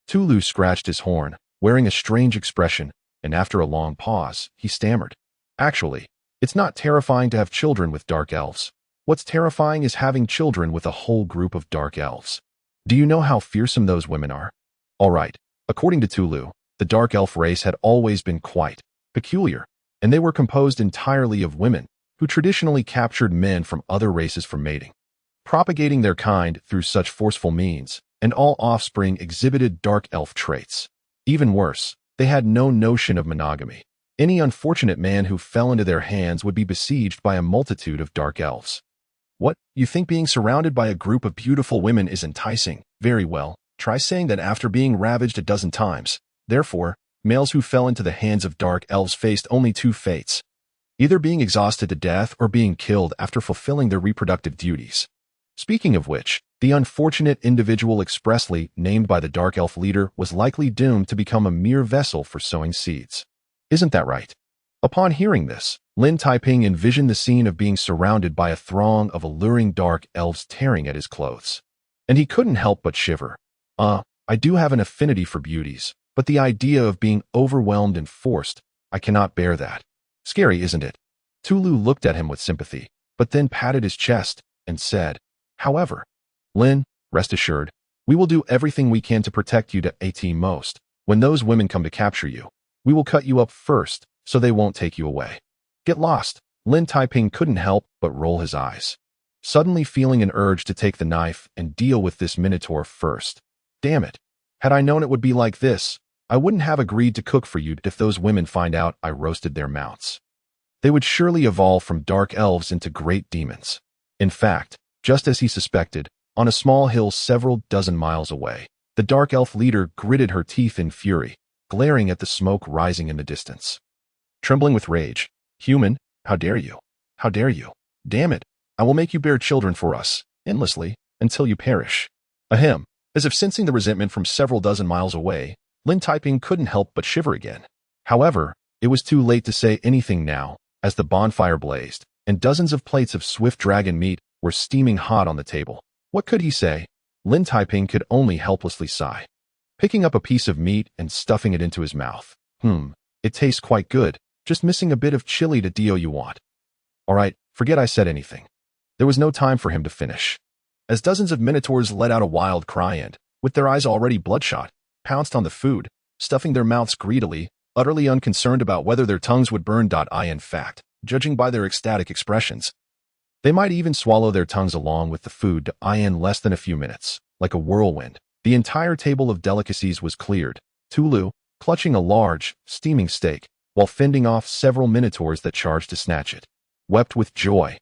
Tulu scratched his horn, wearing a strange expression, and after a long pause, he stammered. Actually, it's not terrifying to have children with dark elves. What's terrifying is having children with a whole group of dark elves. Do you know how fearsome those women are? All right, according to Tulu, the dark elf race had always been quite peculiar, and they were composed entirely of women, who traditionally captured men from other races for mating, propagating their kind through such forceful means, and all offspring exhibited dark elf traits. Even worse, they had no notion of monogamy. Any unfortunate man who fell into their hands would be besieged by a multitude of dark elves. What, you think being surrounded by a group of beautiful women is enticing? Very well, try saying that after being ravaged a dozen times. Therefore, males who fell into the hands of dark elves faced only two fates, either being exhausted to death or being killed after fulfilling their reproductive duties. Speaking of which, the unfortunate individual expressly named by the dark elf leader was likely doomed to become a mere vessel for sowing seeds. Isn't that right? Upon hearing this, Lin Taiping envisioned the scene of being surrounded by a throng of alluring dark elves tearing at his clothes. And he couldn't help but shiver. I do have an affinity for beauties, but the idea of being overwhelmed and forced, I cannot bear that. Scary, isn't it? Tulu looked at him with sympathy, but then patted his chest and said, however, Lin, rest assured, we will do everything we can to protect you to most. When those women come to capture you, we will cut you up first, so they won't take you away. Get lost. Lin Taiping couldn't help but roll his eyes, suddenly feeling an urge to take the knife and deal with this Minotaur first. Damn it. Had I known it would be like this, I wouldn't have agreed to cook for you if those women find out I roasted their mounts. They would surely evolve from dark elves into great demons. In fact, just as he suspected, on a small hill several dozen miles away, the dark elf leader gritted her teeth in fury, glaring at the smoke rising in the distance. Trembling with rage, human, how dare you? How dare you? Damn it, I will make you bear children for us, endlessly, until you perish. Ahem. As if sensing the resentment from several dozen miles away, Lin Taiping couldn't help but shiver again. However, it was too late to say anything now, as the bonfire blazed, and dozens of plates of swift dragon meat were steaming hot on the table. What could he say? Lin Taiping could only helplessly sigh. Picking up a piece of meat and stuffing it into his mouth. It tastes quite good, just missing a bit of chili to do you want. Alright, forget I said anything. There was no time for him to finish. As dozens of minotaurs let out a wild cry and, with their eyes already bloodshot, pounced on the food, stuffing their mouths greedily, utterly unconcerned about whether their tongues would burn. In fact, judging by their ecstatic expressions, they might even swallow their tongues along with the food in less than a few minutes. Like a whirlwind, the entire table of delicacies was cleared, Tulu clutching a large, steaming steak, while fending off several minotaurs that charged to snatch it, wept with joy.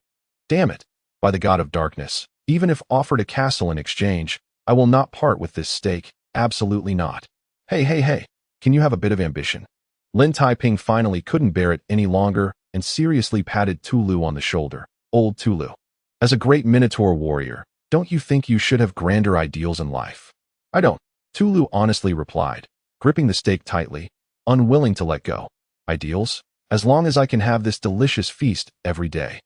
Damn it, by the god of darkness, even if offered a castle in exchange, I will not part with this steak, absolutely not. Hey, can you have a bit of ambition? Lin Taiping finally couldn't bear it any longer and seriously patted Tulu on the shoulder. Old Tulu. As a great minotaur warrior, don't you think you should have grander ideals in life? I don't, Tulu honestly replied, gripping the steak tightly, unwilling to let go. Ideals? As long as I can have this delicious feast every day,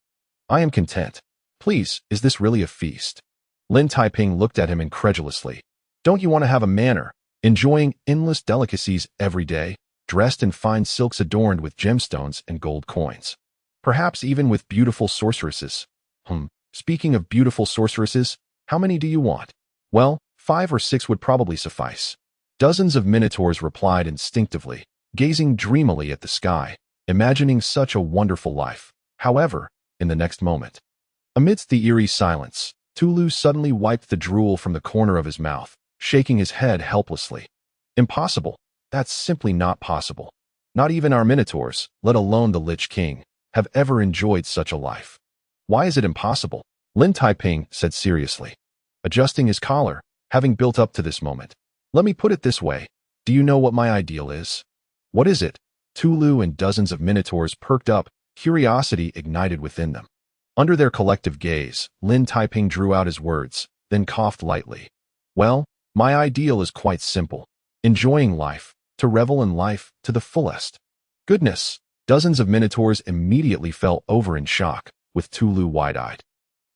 I am content. Please, is this really a feast? Lin Taiping looked at him incredulously. Don't you want to have a manor, enjoying endless delicacies every day, dressed in fine silks adorned with gemstones and gold coins? Perhaps even with beautiful sorceresses. Speaking of beautiful sorceresses, how many do you want? Well, 5 or 6 would probably suffice. Dozens of minotaurs replied instinctively, gazing dreamily at the sky, imagining such a wonderful life. However, in the next moment, amidst the eerie silence, Tulu suddenly wiped the drool from the corner of his mouth, shaking his head helplessly. Impossible. That's simply not possible. Not even our minotaurs, let alone the Lich King, have ever enjoyed such a life. Why is it impossible? Lin Taiping said seriously, adjusting his collar, having built up to this moment. Let me put it this way. Do you know what my ideal is? What is it? Tulu and dozens of minotaurs perked up, curiosity ignited within them. Under their collective gaze, Lin Taiping drew out his words, then coughed lightly. Well, my ideal is quite simple. Enjoying life, to revel in life to the fullest. Goodness! Dozens of minotaurs immediately fell over in shock, with Tulu wide-eyed,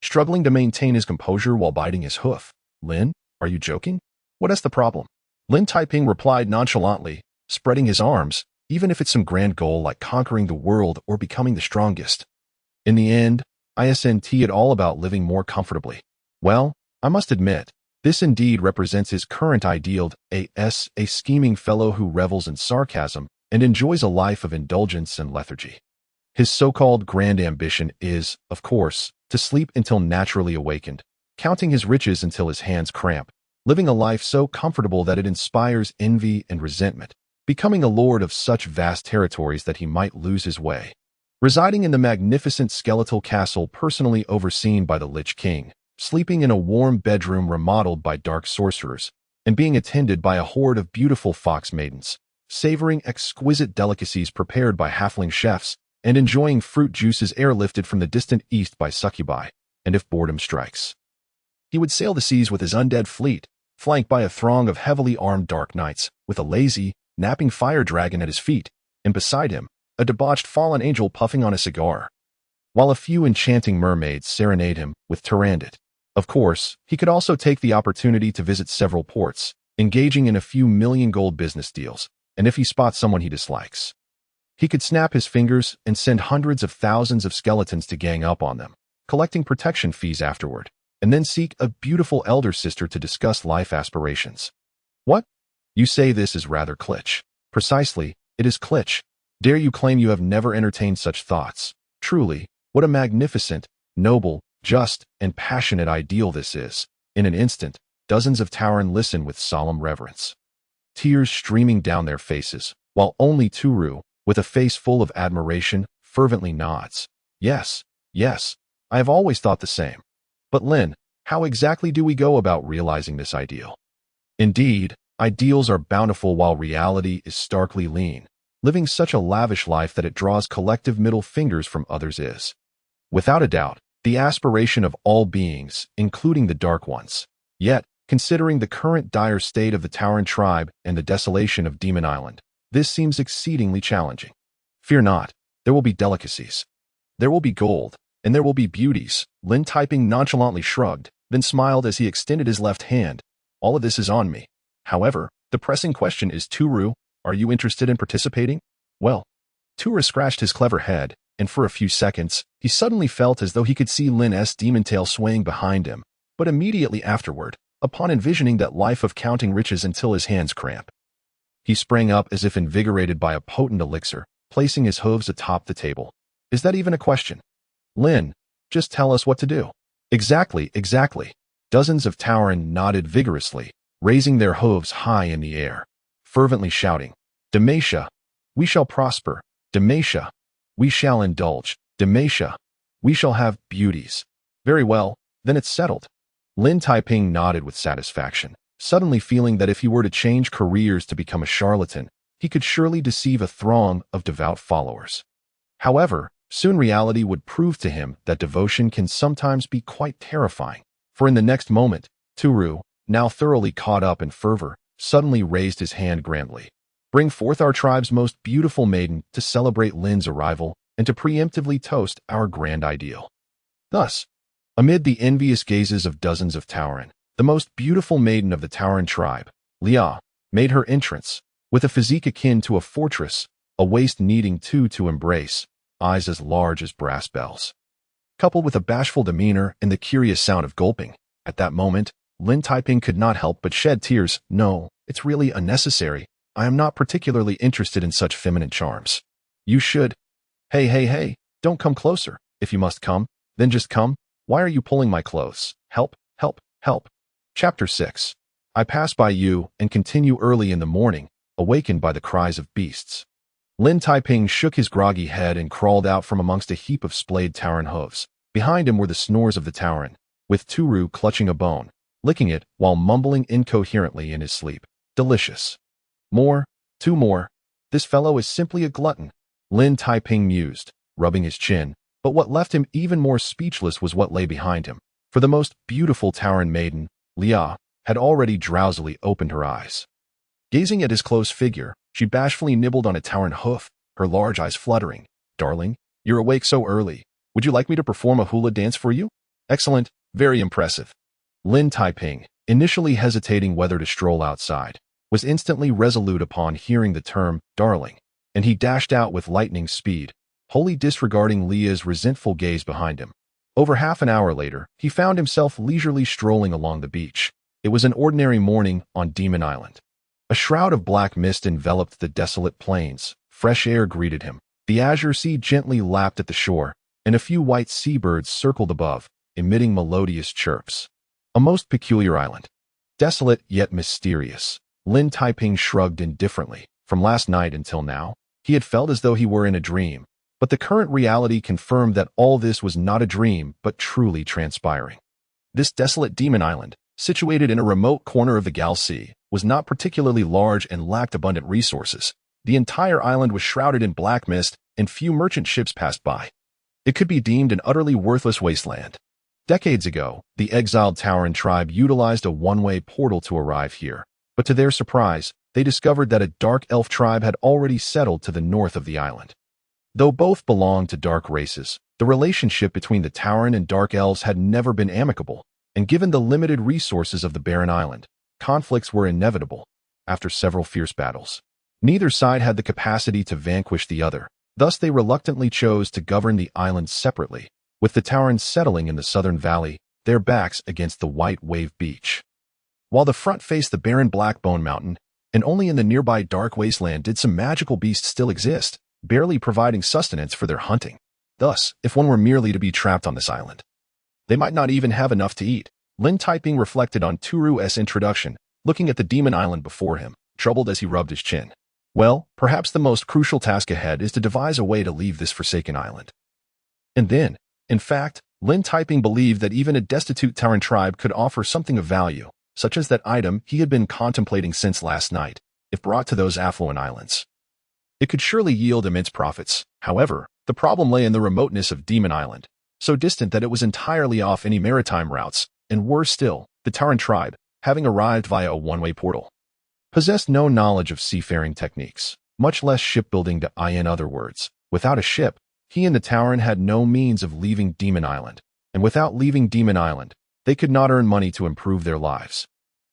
struggling to maintain his composure while biting his hoof. Lin, are you joking? What is the problem? Lin Taiping replied nonchalantly, spreading his arms, even if it's some grand goal like conquering the world or becoming the strongest. In the end, isn't it all about living more comfortably? Well, I must admit, this indeed represents his current ideal, a scheming fellow who revels in sarcasm and enjoys a life of indulgence and lethargy. His so-called grand ambition is, of course, to sleep until naturally awakened, counting his riches until his hands cramp, living a life so comfortable that it inspires envy and resentment, becoming a lord of such vast territories that he might lose his way, residing in the magnificent skeletal castle personally overseen by the Lich King, sleeping in a warm bedroom remodeled by dark sorcerers, and being attended by a horde of beautiful fox maidens, savoring exquisite delicacies prepared by halfling chefs, and enjoying fruit juices airlifted from the distant east by succubi, and if boredom strikes, he would sail the seas with his undead fleet, flanked by a throng of heavily armed dark knights, with a lazy, napping fire dragon at his feet, and beside him, a debauched fallen angel puffing on a cigar, while a few enchanting mermaids serenade him with Tyrandit. Of course, he could also take the opportunity to visit several ports, engaging in a few million gold business deals, and if he spots someone he dislikes, he could snap his fingers and send hundreds of thousands of skeletons to gang up on them, collecting protection fees afterward, and then seek a beautiful elder sister to discuss life aspirations. What? You say this is rather kitsch. Precisely, it is kitsch. Dare you claim you have never entertained such thoughts? Truly, what a magnificent, noble, just, and passionate ideal this is. In an instant, dozens of Tauren listen with solemn reverence, tears streaming down their faces, while only Turu, with a face full of admiration, fervently nods. Yes, I have always thought the same. But Lin, how exactly do we go about realizing this ideal? Indeed, ideals are bountiful while reality is starkly lean. Living such a lavish life that it draws collective middle fingers from others is, without a doubt, the aspiration of all beings, including the Dark Ones. Yet, considering the current dire state of the Tauren tribe and the desolation of Demon Island, this seems exceedingly challenging. Fear not, there will be delicacies. There will be gold, and there will be beauties. Lin Taiping nonchalantly shrugged, then smiled as he extended his left hand. All of this is on me. However, the pressing question is, Turu, are you interested in participating? Well, Turu scratched his clever head, and for a few seconds, he suddenly felt as though he could see Lin's demon tail swaying behind him, but immediately afterward, upon envisioning that life of counting riches until his hands cramp, he sprang up as if invigorated by a potent elixir, placing his hooves atop the table. Is that even a question? Lin, just tell us what to do. Exactly. Dozens of Tauren nodded vigorously, raising their hooves high in the air, fervently shouting, Demacia, we shall prosper. Demacia, we shall indulge. Demacia, we shall have beauties. Very well, then it's settled. Lin Taiping nodded with satisfaction, suddenly feeling that if he were to change careers to become a charlatan, he could surely deceive a throng of devout followers. However, soon reality would prove to him that devotion can sometimes be quite terrifying, for in the next moment, Turu, now thoroughly caught up in fervor, suddenly raised his hand grandly. Bring forth our tribe's most beautiful maiden to celebrate Lin's arrival and to preemptively toast our grand ideal. Thus, amid the envious gazes of dozens of Tauren, the most beautiful maiden of the Tauren tribe, Lia, made her entrance, with a physique akin to a fortress, a waist needing two to embrace, eyes as large as brass bells. Coupled with a bashful demeanor and the curious sound of gulping, at that moment, Lin Taiping could not help but shed tears. No, it's really unnecessary. I am not particularly interested in such feminine charms. You should. Hey, don't come closer. If you must come, then just come. Why are you pulling my clothes? Help. Chapter 6. I pass by you and continue early in the morning, awakened by the cries of beasts. Lin Taiping shook his groggy head and crawled out from amongst a heap of splayed Tauren hooves. Behind him were the snores of the Tauren, with Turu clutching a bone, licking it while mumbling incoherently in his sleep. Delicious. More, two more. This fellow is simply a glutton, Lin Taiping mused, rubbing his chin, but what left him even more speechless was what lay behind him, for the most beautiful Tauren maiden, Lia, had already drowsily opened her eyes. Gazing at his close figure, she bashfully nibbled on a Tauren hoof, her large eyes fluttering. Darling, you're awake so early. Would you like me to perform a hula dance for you? Excellent, very impressive. Lin Taiping, initially hesitating whether to stroll outside, was instantly resolute upon hearing the term darling, and he dashed out with lightning speed, wholly disregarding Lia's resentful gaze behind him. Over half an hour later, he found himself leisurely strolling along the beach. It was an ordinary morning on Demon Island. A shroud of black mist enveloped the desolate plains. Fresh air greeted him. The azure sea gently lapped at the shore, and a few white seabirds circled above, emitting melodious chirps. A most peculiar island. Desolate yet mysterious. Lin Taiping shrugged indifferently. From last night until now, he had felt as though he were in a dream, but the current reality confirmed that all this was not a dream but truly transpiring. This desolate demon island, situated in a remote corner of the Gal Sea, was not particularly large and lacked abundant resources. The entire island was shrouded in black mist, and few merchant ships passed by. It could be deemed an utterly worthless wasteland. Decades ago, the exiled Tauren tribe utilized a one-way portal to arrive here, but to their surprise, they discovered that a dark elf tribe had already settled to the north of the island. Though both belonged to dark races, the relationship between the Tauren and dark elves had never been amicable, and given the limited resources of the barren island, conflicts were inevitable. After several fierce battles, neither side had the capacity to vanquish the other. Thus they reluctantly chose to govern the island separately, with the Tauren settling in the southern valley, their backs against the white wave beach, while the front faced the barren Blackbone Mountain, and only in the nearby dark wasteland did some magical beasts still exist, barely providing sustenance for their hunting. Thus, if one were merely to be trapped on this island, they might not even have enough to eat. Lin Taiping reflected on Turu's introduction, looking at the demon island before him, troubled as he rubbed his chin. Well, perhaps the most crucial task ahead is to devise a way to leave this forsaken island. And then, in fact, Lin Taiping believed that even a destitute Tauren tribe could offer something of value, such as that item he had been contemplating since last night, if brought to those affluent islands. It could surely yield immense profits. However, the problem lay in the remoteness of Demon Island. so distant that it was entirely off any maritime routes, and worse still, the Taran tribe, having arrived via a one-way portal, possessed no knowledge of seafaring techniques, much less shipbuilding. In other words, without a ship, he and the Taran had no means of leaving Demon Island, and without leaving Demon Island, they could not earn money to improve their lives.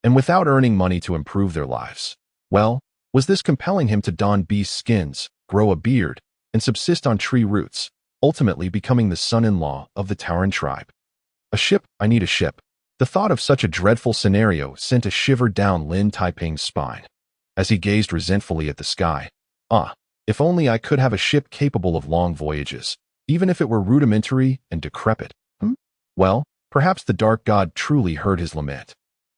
And without earning money to improve their lives, well, was this compelling him to don beast skins, grow a beard, and subsist on tree roots, ultimately becoming the son-in-law of the Taran tribe. A ship, I need a ship. The thought of such a dreadful scenario sent a shiver down Lin Taiping's spine. As he gazed resentfully at the sky, if only I could have a ship capable of long voyages, even if it were rudimentary and decrepit. Well, perhaps the dark god truly heard his lament.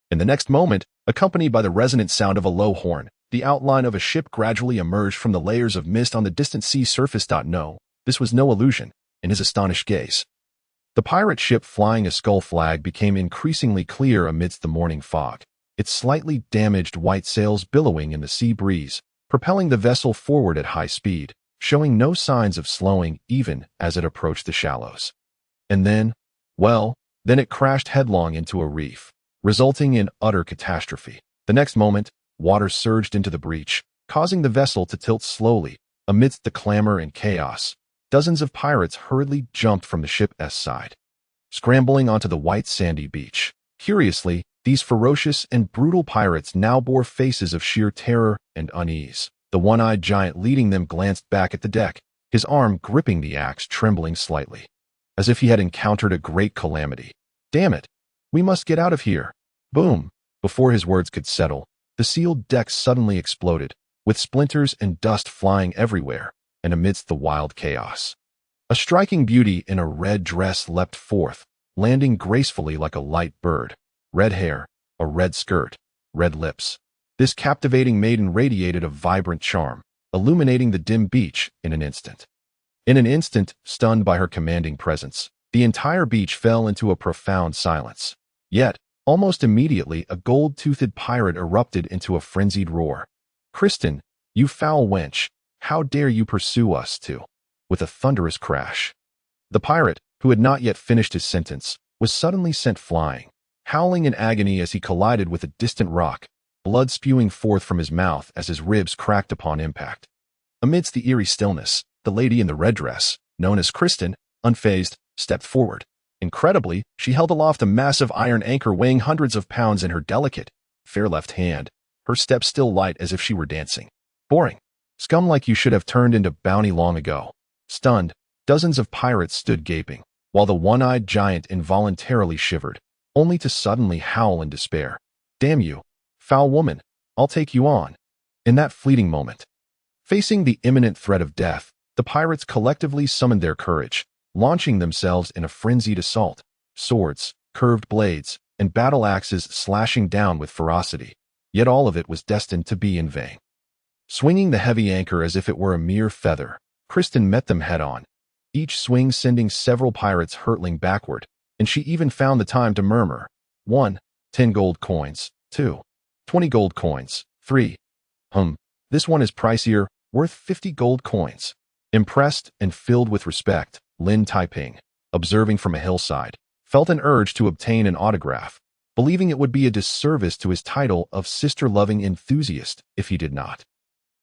In the next moment, accompanied by the resonant sound of a low horn, the outline of a ship gradually emerged from the layers of mist on the distant sea surface. No, this was no illusion, in his astonished gaze. The pirate ship flying a skull flag became increasingly clear amidst the morning fog, its slightly damaged white sails billowing in the sea breeze, propelling the vessel forward at high speed, showing no signs of slowing even as it approached the shallows. And then it crashed headlong into a reef, resulting in utter catastrophe. The next moment, water surged into the breach, causing the vessel to tilt slowly. Amidst the clamor and chaos, dozens of pirates hurriedly jumped from the ship's side, scrambling onto the white sandy beach. Curiously, these ferocious and brutal pirates now bore faces of sheer terror and unease. The one-eyed giant leading them glanced back at the deck, his arm gripping the axe trembling slightly, as if he had encountered a great calamity. Damn it! We must get out of here! Boom! Before his words could settle, the sealed deck suddenly exploded, with splinters and dust flying everywhere, and amidst the wild chaos, a striking beauty in a red dress leapt forth, landing gracefully like a light bird. Red hair, a red skirt, red lips. This captivating maiden radiated a vibrant charm, illuminating the dim beach in an instant. In an instant, stunned by her commanding presence, the entire beach fell into a profound silence. Yet, almost immediately, a gold-toothed pirate erupted into a frenzied roar. "Kristen, you foul wench, how dare you pursue us too?" With a thunderous crash, the pirate, who had not yet finished his sentence, was suddenly sent flying, howling in agony as he collided with a distant rock, blood spewing forth from his mouth as his ribs cracked upon impact. Amidst the eerie stillness, the lady in the red dress, known as Kristen, unfazed, stepped forward. Incredibly, she held aloft a massive iron anchor weighing hundreds of pounds in her delicate, fair left hand, her step still light as if she were dancing. "Boring. Scum like you should have turned into bounty long ago." Stunned, dozens of pirates stood gaping, while the one-eyed giant involuntarily shivered, only to suddenly howl in despair. "Damn you, foul woman, I'll take you on." In that fleeting moment, facing the imminent threat of death, the pirates collectively summoned their courage, launching themselves in a frenzied assault, swords, curved blades, and battle axes slashing down with ferocity. Yet all of it was destined to be in vain. Swinging the heavy anchor as if it were a mere feather, Kristen met them head-on, each swing sending several pirates hurtling backward, and she even found the time to murmur, 1, 10 gold coins, 2, 20 gold coins, 3, this one is pricier, worth 50 gold coins. Impressed and filled with respect, Lin Taiping, observing from a hillside, felt an urge to obtain an autograph, believing it would be a disservice to his title of sister-loving enthusiast if he did not.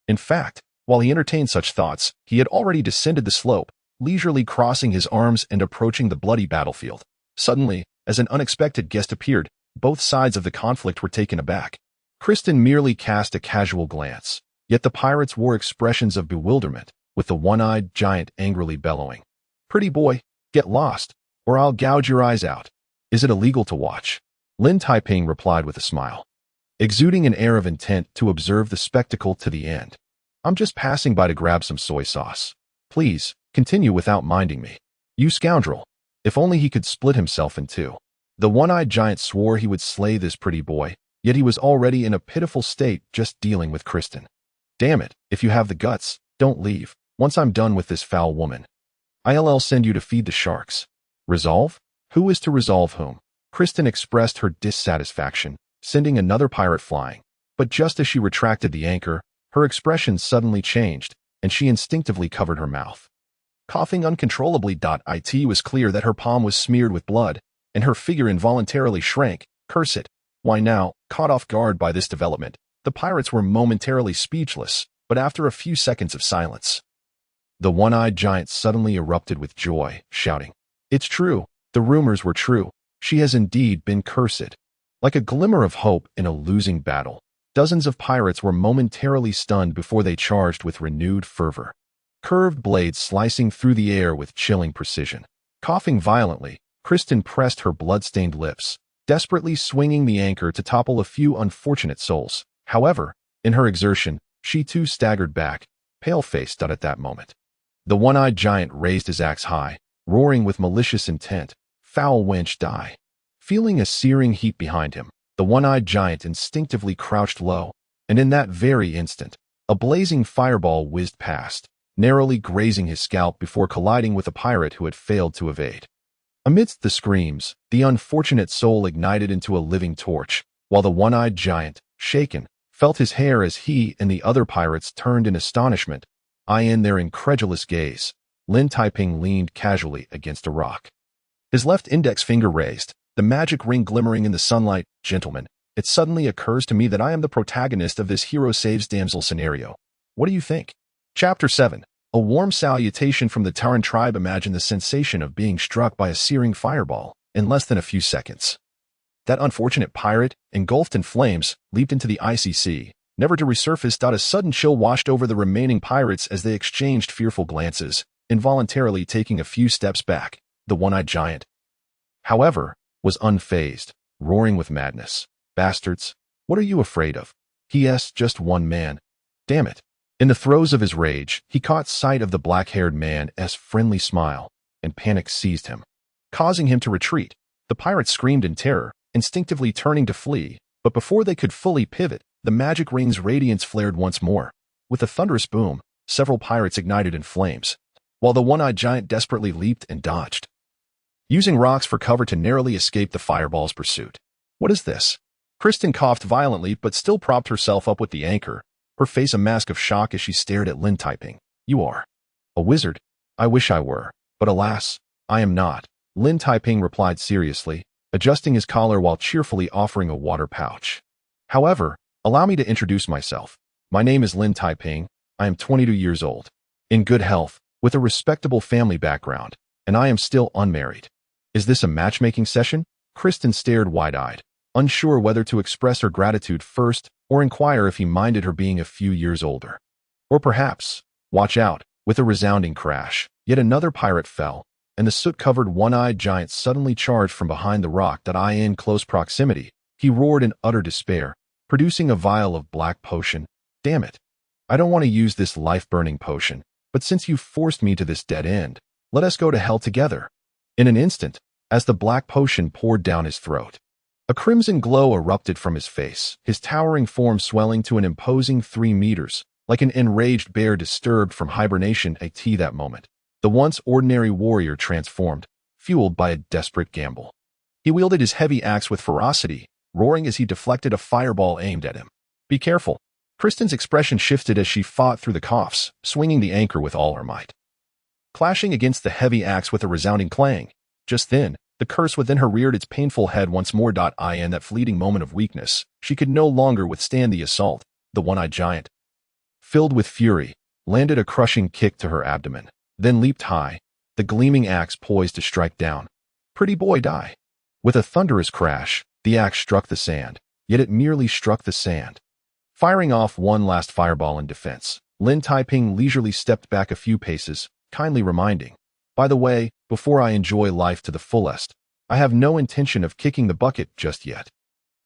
In fact, while he entertained such thoughts, he had already descended the slope, leisurely crossing his arms and approaching the bloody battlefield. Suddenly, as an unexpected guest appeared, both sides of the conflict were taken aback. Kristen merely cast a casual glance, yet the pirates wore expressions of bewilderment, with the one-eyed giant angrily bellowing, "Pretty boy, get lost, or I'll gouge your eyes out. Is it illegal to watch?" Lin Taiping replied with a smile, exuding an air of intent to observe the spectacle to the end. "I'm just passing by to grab some soy sauce. Please, continue without minding me." "You scoundrel." If only he could split himself in two. The one-eyed giant swore he would slay this pretty boy, yet he was already in a pitiful state just dealing with Kristen. "Damn it, if you have the guts, don't leave. Once I'm done with this foul woman, I'll send you to feed the sharks." "Resolve? Who is to resolve whom?" Kristen expressed her dissatisfaction, sending another pirate flying. But just as she retracted the anchor, her expression suddenly changed, and she instinctively covered her mouth. Coughing uncontrollably. It was clear that her palm was smeared with blood, and her figure involuntarily shrank. Curse it. Why now, caught off guard by this development, the pirates were momentarily speechless, but after a few seconds of silence, the one-eyed giant suddenly erupted with joy, shouting, "It's true. The rumors were true. She has indeed been cursed." Like a glimmer of hope in a losing battle, dozens of pirates were momentarily stunned before they charged with renewed fervor. Curved blades slicing through the air with chilling precision. Coughing violently, Kristen pressed her blood-stained lips, desperately swinging the anchor to topple a few unfortunate souls. However, in her exertion, she too staggered back, pale-faced at that moment. The one-eyed giant raised his axe high, roaring with malicious intent. "Foul wench, die." Feeling a searing heat behind him, the one-eyed giant instinctively crouched low, and in that very instant, a blazing fireball whizzed past, narrowly grazing his scalp before colliding with a pirate who had failed to evade. Amidst the screams, the unfortunate soul ignited into a living torch, while the one-eyed giant, shaken, felt his hair as he and the other pirates turned in astonishment, eyeing their incredulous gaze. Lin Taiping leaned casually against a rock, his left index finger raised, the magic ring glimmering in the sunlight. "Gentlemen, it suddenly occurs to me that I am the protagonist of this hero saves damsel scenario. What do you think?" Chapter 7. A warm salutation from the Taran tribe. Imagine the sensation of being struck by a searing fireball in less than a few seconds. That unfortunate pirate, engulfed in flames, leaped into the icy sea, never to resurface. A sudden chill washed over the remaining pirates as they exchanged fearful glances, involuntarily taking a few steps back. The one-eyed giant, however, was unfazed, roaring with madness. "Bastards, what are you afraid of?" He asked just one man. Damn it. In the throes of his rage, he caught sight of the black-haired man's friendly smile, and panic seized him, causing him to retreat. The pirates screamed in terror, instinctively turning to flee, but before they could fully pivot, the magic ring's radiance flared once more. With a thunderous boom, several pirates ignited in flames, while the one-eyed giant desperately leaped and dodged, using rocks for cover to narrowly escape the fireball's pursuit. "What is this?" Kristen coughed violently but still propped herself up with the anchor, her face a mask of shock as she stared at Lin Taiping. "You are a wizard." "I wish I were, but alas, I am not," Lin Taiping replied seriously, adjusting his collar while cheerfully offering a water pouch. "However, allow me to introduce myself. My name is Lin Taiping. I am 22 years old, in good health, with a respectable family background, and I am still unmarried." "Is this a matchmaking session?" Kristen stared wide-eyed, unsure whether to express her gratitude first or inquire if he minded her being a few years older. Or perhaps, watch out. With a resounding crash, yet another pirate fell, and the soot-covered one-eyed giant suddenly charged from behind the rock. In close proximity, he roared in utter despair, producing a vial of black potion. "Damn it. I don't want to use this life-burning potion, but since you've forced me to this dead end, let us go to hell together." In an instant, as the black potion poured down his throat, a crimson glow erupted from his face, his towering form swelling to an imposing 3 meters, like an enraged bear disturbed from hibernation. At that moment, the once ordinary warrior transformed, fueled by a desperate gamble. He wielded his heavy axe with ferocity, roaring as he deflected a fireball aimed at him. "Be careful." Kristen's expression shifted as she fought through the coughs, swinging the anchor with all her might, clashing against the heavy axe with a resounding clang. Just then, the curse within her reared its painful head once more. In that fleeting moment of weakness, she could no longer withstand the assault. The one-eyed giant, filled with fury, landed a crushing kick to her abdomen, then leaped high, the gleaming axe poised to strike down. "Pretty boy, die." With a thunderous crash, the axe struck the sand, yet it merely struck the sand. Firing off one last fireball in defense, Lin Taiping leisurely stepped back a few paces, kindly reminding, "By the way, before I enjoy life to the fullest, I have no intention of kicking the bucket just yet.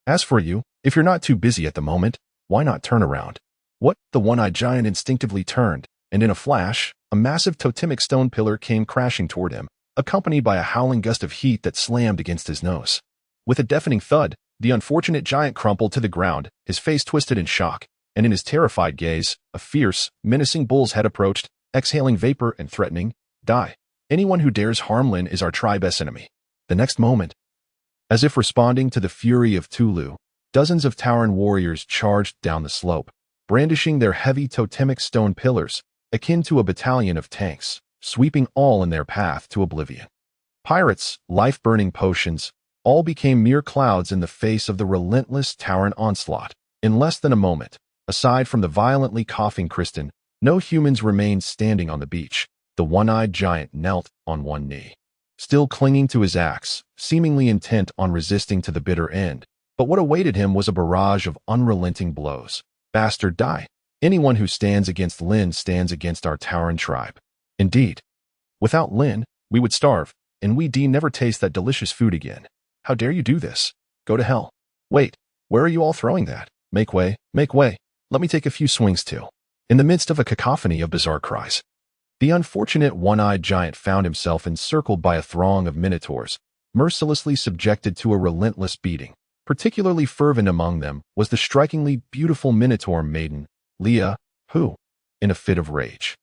As for you, if you're not too busy at the moment, why not turn around?" "What?" The one-eyed giant instinctively turned, and in a flash, a massive totemic stone pillar came crashing toward him, accompanied by a howling gust of heat that slammed against his nose. With a deafening thud, the unfortunate giant crumpled to the ground, his face twisted in shock, and in his terrified gaze, a fierce, menacing bull's head approached, exhaling vapor and threatening, "Die. Anyone who dares harm Lin is our tribe's enemy." The next moment, as if responding to the fury of Tulu, dozens of Taran warriors charged down the slope, brandishing their heavy totemic stone pillars, akin to a battalion of tanks. sweeping all in their path to oblivion. Pirates, life-burning potions, all became mere clouds in the face of the relentless Tauren onslaught. In less than a moment, aside from the violently coughing Kristen, no humans remained standing on the beach. The one-eyed giant knelt on one knee, still clinging to his axe, seemingly intent on resisting to the bitter end. But what awaited him was a barrage of unrelenting blows. Bastard, die! Anyone who stands against Lyn stands against our Tauren tribe. Indeed. Without Lyn, we would starve, and we'd never taste that delicious food again. How dare you do this? Go to hell. Wait, where are you all throwing that? Make way, make way. Let me take a few swings too. In the midst of a cacophony of bizarre cries, the unfortunate one-eyed giant found himself encircled by a throng of minotaurs, mercilessly subjected to a relentless beating. Particularly fervent among them was the strikingly beautiful minotaur maiden, Leah, who, in a fit of rage,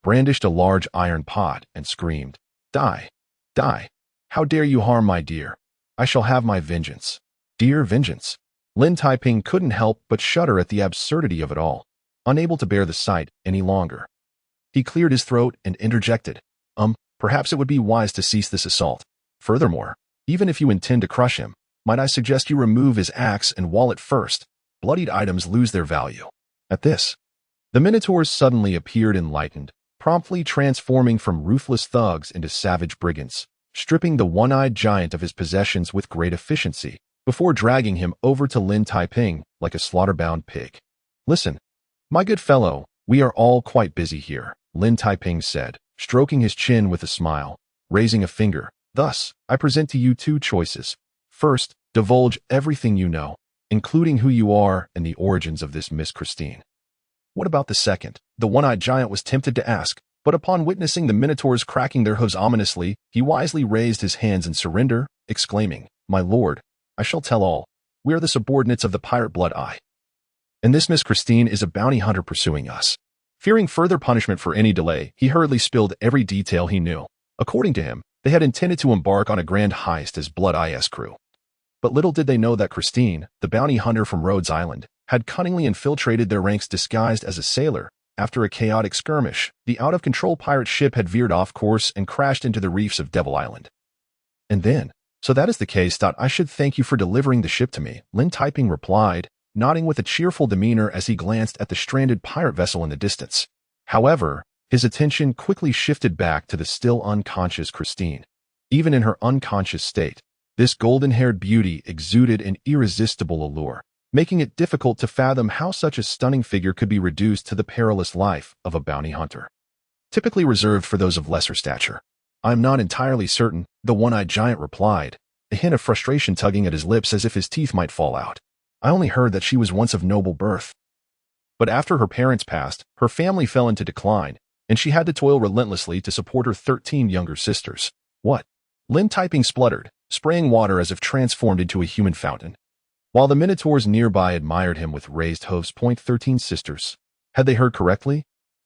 brandished a large iron pot and screamed, "Die! Die! How dare you harm my dear? I shall have my vengeance." Dear vengeance. Lyn Taiping couldn't help but shudder at the absurdity of it all, unable to bear the sight any longer. He cleared his throat and interjected, Perhaps it would be wise to cease this assault. Furthermore, even if you intend to crush him, might I suggest you remove his axe and wallet first? Bloodied items lose their value." At this, the minotaurs suddenly appeared enlightened, promptly transforming from ruthless thugs into savage brigands, stripping the one-eyed giant of his possessions with great efficiency, before dragging him over to Lyn Taiping like a slaughter-bound pig. "Listen, my good fellow, we are all quite busy here," Lyn Taiping said, stroking his chin with a smile, raising a finger. "Thus, I present to you two choices. First, divulge everything you know, including who you are and the origins of this Miss Christine." "What about the second?" the one-eyed giant was tempted to ask, but upon witnessing the minotaurs cracking their hooves ominously, he wisely raised his hands in surrender, exclaiming, "My lord, I shall tell all. We are the subordinates of the pirate Blood Eye, and this Miss Christine is a bounty hunter pursuing us." Fearing further punishment for any delay, he hurriedly spilled every detail he knew. According to him, they had intended to embark on a grand heist as Blood Eye's crew. But little did they know that Christine, the bounty hunter from Rhodes Island, had cunningly infiltrated their ranks disguised as a sailor. After a chaotic skirmish, the out-of-control pirate ship had veered off course and crashed into the reefs of Devil Island. And then, "So that is the case. I should thank you for delivering the ship to me," Lyn Taiping replied, nodding with a cheerful demeanor as he glanced at the stranded pirate vessel in the distance. However, his attention quickly shifted back to the still unconscious Christine. Even in her unconscious state, this golden-haired beauty exuded an irresistible allure, making it difficult to fathom how such a stunning figure could be reduced to the perilous life of a bounty hunter, typically reserved for those of lesser stature. "I'm not entirely certain," the one-eyed giant replied, a hint of frustration tugging at his lips as if his teeth might fall out. "I only heard that she was once of noble birth. But after her parents passed, her family fell into decline, and she had to toil relentlessly to support her 13 younger sisters." "What?" Lyn Taiping spluttered, spraying water as if transformed into a human fountain. While the minotaurs nearby admired him with raised hooves. 13 sisters. Had they heard correctly?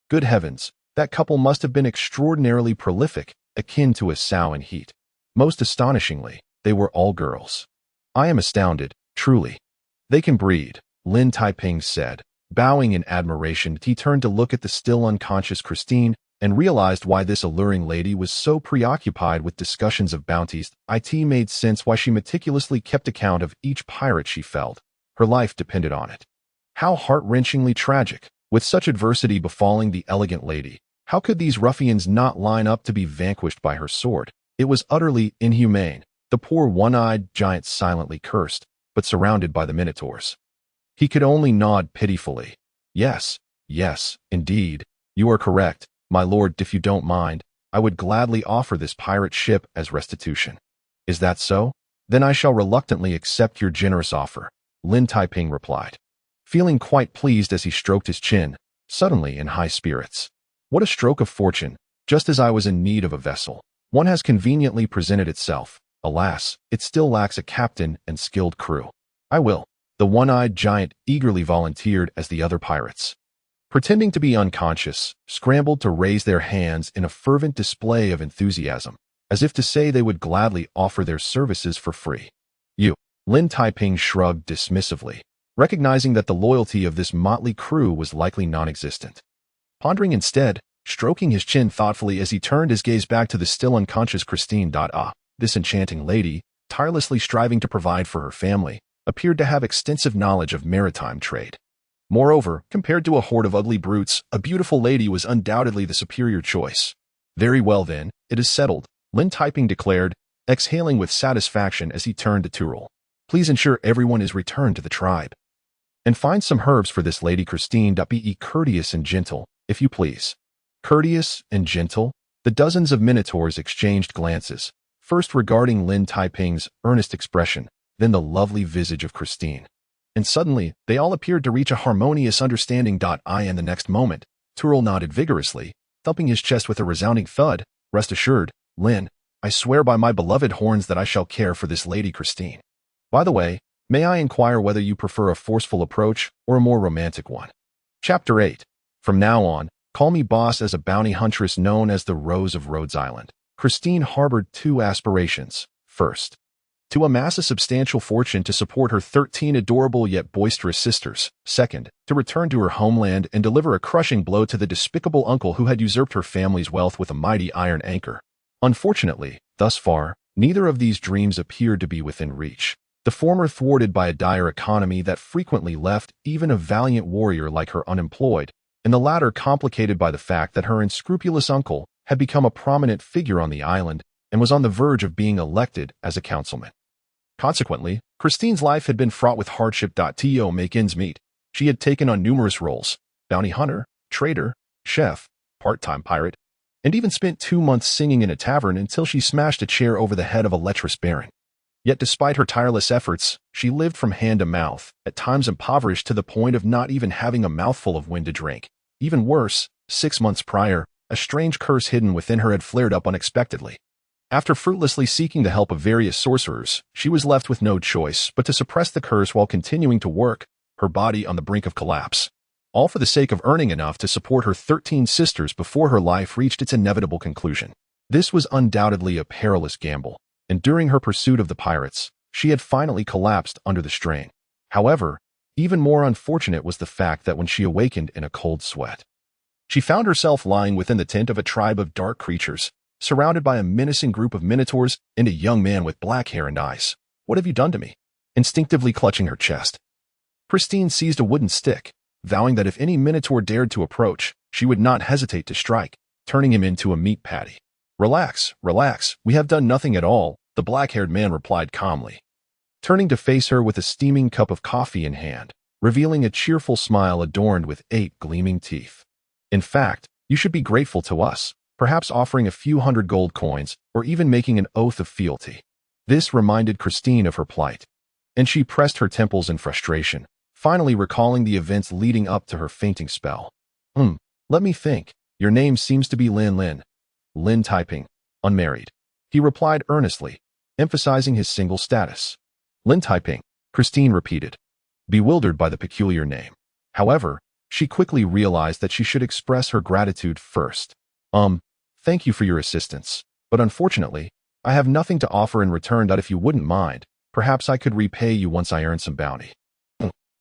Good heavens, that couple must have been extraordinarily prolific, akin to a sow in heat. Most astonishingly, they were all girls. "I am astounded, truly. They can breed," Lyn Taiping said. Bowing in admiration, he turned to look at the still unconscious Christine and realized why this alluring lady was so preoccupied with discussions of bounties. It made sense why she meticulously kept account of each pirate she felled. Her life depended on it. How heart-wrenchingly tragic. With such adversity befalling the elegant lady, how could these ruffians not line up to be vanquished by her sword? It was utterly inhumane. The poor one-eyed giant silently cursed, but surrounded by the minotaurs, he could only nod pitifully. Yes, indeed, you are correct, my lord. If you don't mind, I would gladly offer this pirate ship as restitution." "Is that so? Then I shall reluctantly accept your generous offer," Lyn Taiping replied, feeling quite pleased as he stroked his chin, suddenly in high spirits. "What a stroke of fortune! Just as I was in need of a vessel, one has conveniently presented itself. Alas, it still lacks a captain and skilled crew." "I will," the one-eyed giant eagerly volunteered as the other pirates, pretending to be unconscious, scrambled to raise their hands in a fervent display of enthusiasm, as if to say they would gladly offer their services for free. "You," Lyn Taiping shrugged dismissively, recognizing that the loyalty of this motley crew was likely non-existent. Pondering instead, stroking his chin thoughtfully as he turned his gaze back to the still unconscious Christine. This enchanting lady, tirelessly striving to provide for her family, appeared to have extensive knowledge of maritime trade. Moreover, compared to a horde of ugly brutes, a beautiful lady was undoubtedly the superior choice. Very well then, it is settled, Lin Taiping declared, exhaling with satisfaction as he turned to Tyrrell. Please ensure everyone is returned to the tribe. And find some herbs for this lady Christine. Be courteous and gentle, if you please. Courteous and gentle? The dozens of minotaurs exchanged glances, first regarding Lin Taiping's earnest expression, then the lovely visage of Christine. And suddenly, they all appeared to reach a harmonious understanding. And the next moment, Tyrrell nodded vigorously, thumping his chest with a resounding thud. Rest assured, Lin, I swear by my beloved horns that I shall care for this lady Christine. By the way, may I inquire whether you prefer a forceful approach or a more romantic one? Chapter 8. From now on, call me boss. As a bounty huntress known as the Rose of Rhodes Island, Christine harbored two aspirations. First, to amass a substantial fortune to support her 13 adorable yet boisterous sisters. Second, to return to her homeland and deliver a crushing blow to the despicable uncle who had usurped her family's wealth with a mighty iron anchor. Unfortunately, thus far, neither of these dreams appeared to be within reach. The former thwarted by a dire economy that frequently left even a valiant warrior like her unemployed, and the latter complicated by the fact that her unscrupulous uncle had become a prominent figure on the island and was on the verge of being elected as a councilman. Consequently, Christine's life had been fraught with hardship. To make ends meet, she had taken on numerous roles: bounty hunter, trader, chef, part-time pirate, and even spent 2 months singing in a tavern until she smashed a chair over the head of a lecherous baron. Yet despite her tireless efforts, she lived from hand to mouth, at times impoverished to the point of not even having a mouthful of wind to drink. Even worse, 6 months prior, a strange curse hidden within her had flared up unexpectedly. After fruitlessly seeking the help of various sorcerers, she was left with no choice but to suppress the curse while continuing to work, her body on the brink of collapse. All for the sake of earning enough to support her 13 sisters before her life reached its inevitable conclusion. This was undoubtedly a perilous gamble, and during her pursuit of the pirates, she had finally collapsed under the strain. However, even more unfortunate was the fact that when she awakened in a cold sweat, she found herself lying within the tent of a tribe of dark creatures, surrounded by a menacing group of minotaurs and a young man with black hair and eyes. What have you done to me? Instinctively clutching her chest, Christine seized a wooden stick, vowing that if any minotaur dared to approach, she would not hesitate to strike, turning him into a meat patty. Relax, relax, we have done nothing at all, the black-haired man replied calmly, turning to face her with a steaming cup of coffee in hand, revealing a cheerful smile adorned with 8 gleaming teeth. In fact, you should be grateful to us, perhaps offering a few hundred gold coins, or even making an oath of fealty. This reminded Christine of her plight, and she pressed her temples in frustration, finally recalling the events leading up to her fainting spell. Let me think. Your name seems to be Lin Taiping, unmarried. He replied earnestly, emphasizing his single status. Lin Taiping, Christine repeated, bewildered by the peculiar name. However, she quickly realized that she should express her gratitude first. Thank you for your assistance, but unfortunately, I have nothing to offer in return. If you wouldn't mind, perhaps I could repay you once I earn some bounty.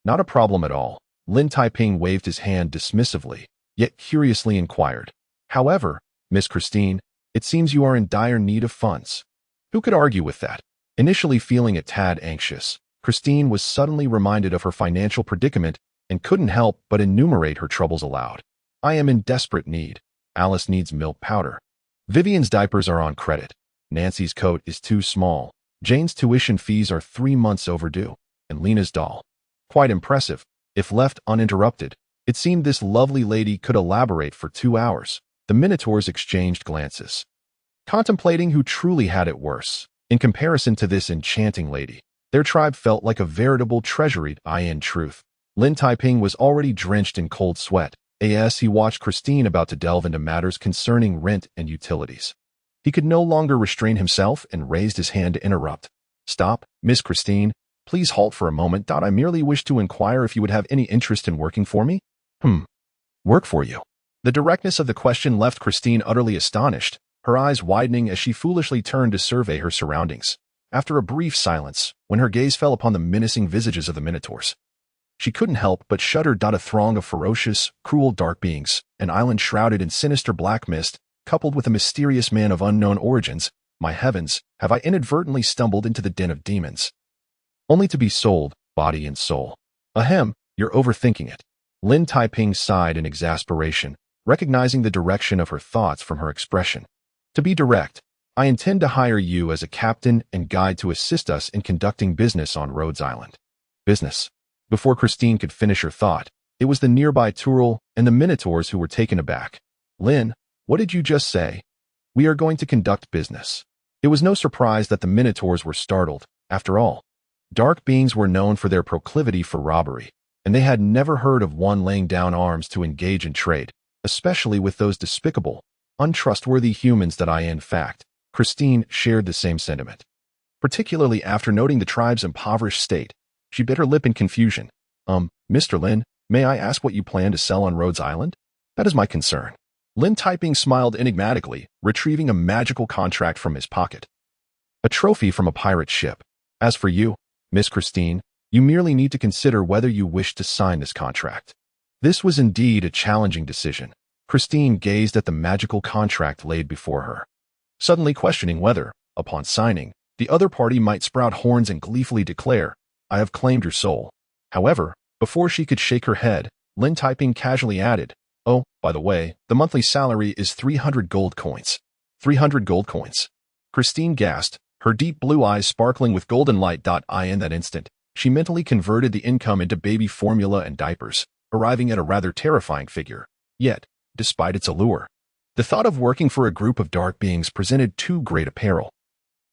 Not a problem at all. Lin Taiping waved his hand dismissively, yet curiously inquired. However, Miss Christine, it seems you are in dire need of funds. Who could argue with that? Initially feeling a tad anxious, Christine was suddenly reminded of her financial predicament and couldn't help but enumerate her troubles aloud. I am in desperate need. Alice needs milk powder. Vivian's diapers are on credit. Nancy's coat is too small. Jane's tuition fees are 3 months overdue. And Lena's doll. Quite impressive. If left uninterrupted, it seemed this lovely lady could elaborate for 2 hours. The Minotaurs exchanged glances, contemplating who truly had it worse. In comparison to this enchanting lady, their tribe felt like a veritable treasury. In truth, Lin Taiping was already drenched in cold sweat, as he watched Christine about to delve into matters concerning rent and utilities. He could no longer restrain himself and raised his hand to interrupt. Stop, Miss Christine. Please halt for a moment. I merely wish to inquire if you would have any interest in working for me? Work for you? The directness of the question left Christine utterly astonished, her eyes widening as she foolishly turned to survey her surroundings. After a brief silence, when her gaze fell upon the menacing visages of the Minotaurs, She couldn't help but shudder. A throng of ferocious, cruel dark beings, an island shrouded in sinister black mist, coupled with a mysterious man of unknown origins. My heavens, have I inadvertently stumbled into the den of demons? Only to be sold, body and soul. Ahem, you're overthinking it. Lin Taiping sighed in exasperation, recognizing the direction of her thoughts from her expression. To be direct, I intend to hire you as a captain and guide to assist us in conducting business on Rhodes Island. Business. Before Christine could finish her thought, it was the nearby Turul and the Minotaurs who were taken aback. Lin, what did you just say? We are going to conduct business. It was no surprise that the Minotaurs were startled. After all, dark beings were known for their proclivity for robbery, and they had never heard of one laying down arms to engage in trade, especially with those despicable, untrustworthy humans that in fact, Christine shared the same sentiment. Particularly after noting the tribe's impoverished state, she bit her lip in confusion. Mr. Lin, may I ask what you plan to sell on Rhodes Island? That is my concern. Lin Taiping smiled enigmatically, retrieving a magical contract from his pocket. A trophy from a pirate ship. As for you, Miss Christine, you merely need to consider whether you wish to sign this contract. This was indeed a challenging decision. Christine gazed at the magical contract laid before her, suddenly questioning whether, upon signing, the other party might sprout horns and gleefully declare, I have claimed your soul. However, before she could shake her head, Lin Taiping casually added, oh, by the way, the monthly salary is 300 gold coins. 300 gold coins. Christine gasped, her deep blue eyes sparkling with golden light. In that instant, she mentally converted the income into baby formula and diapers, arriving at a rather terrifying figure. Yet, despite its allure, the thought of working for a group of dark beings presented too great a peril,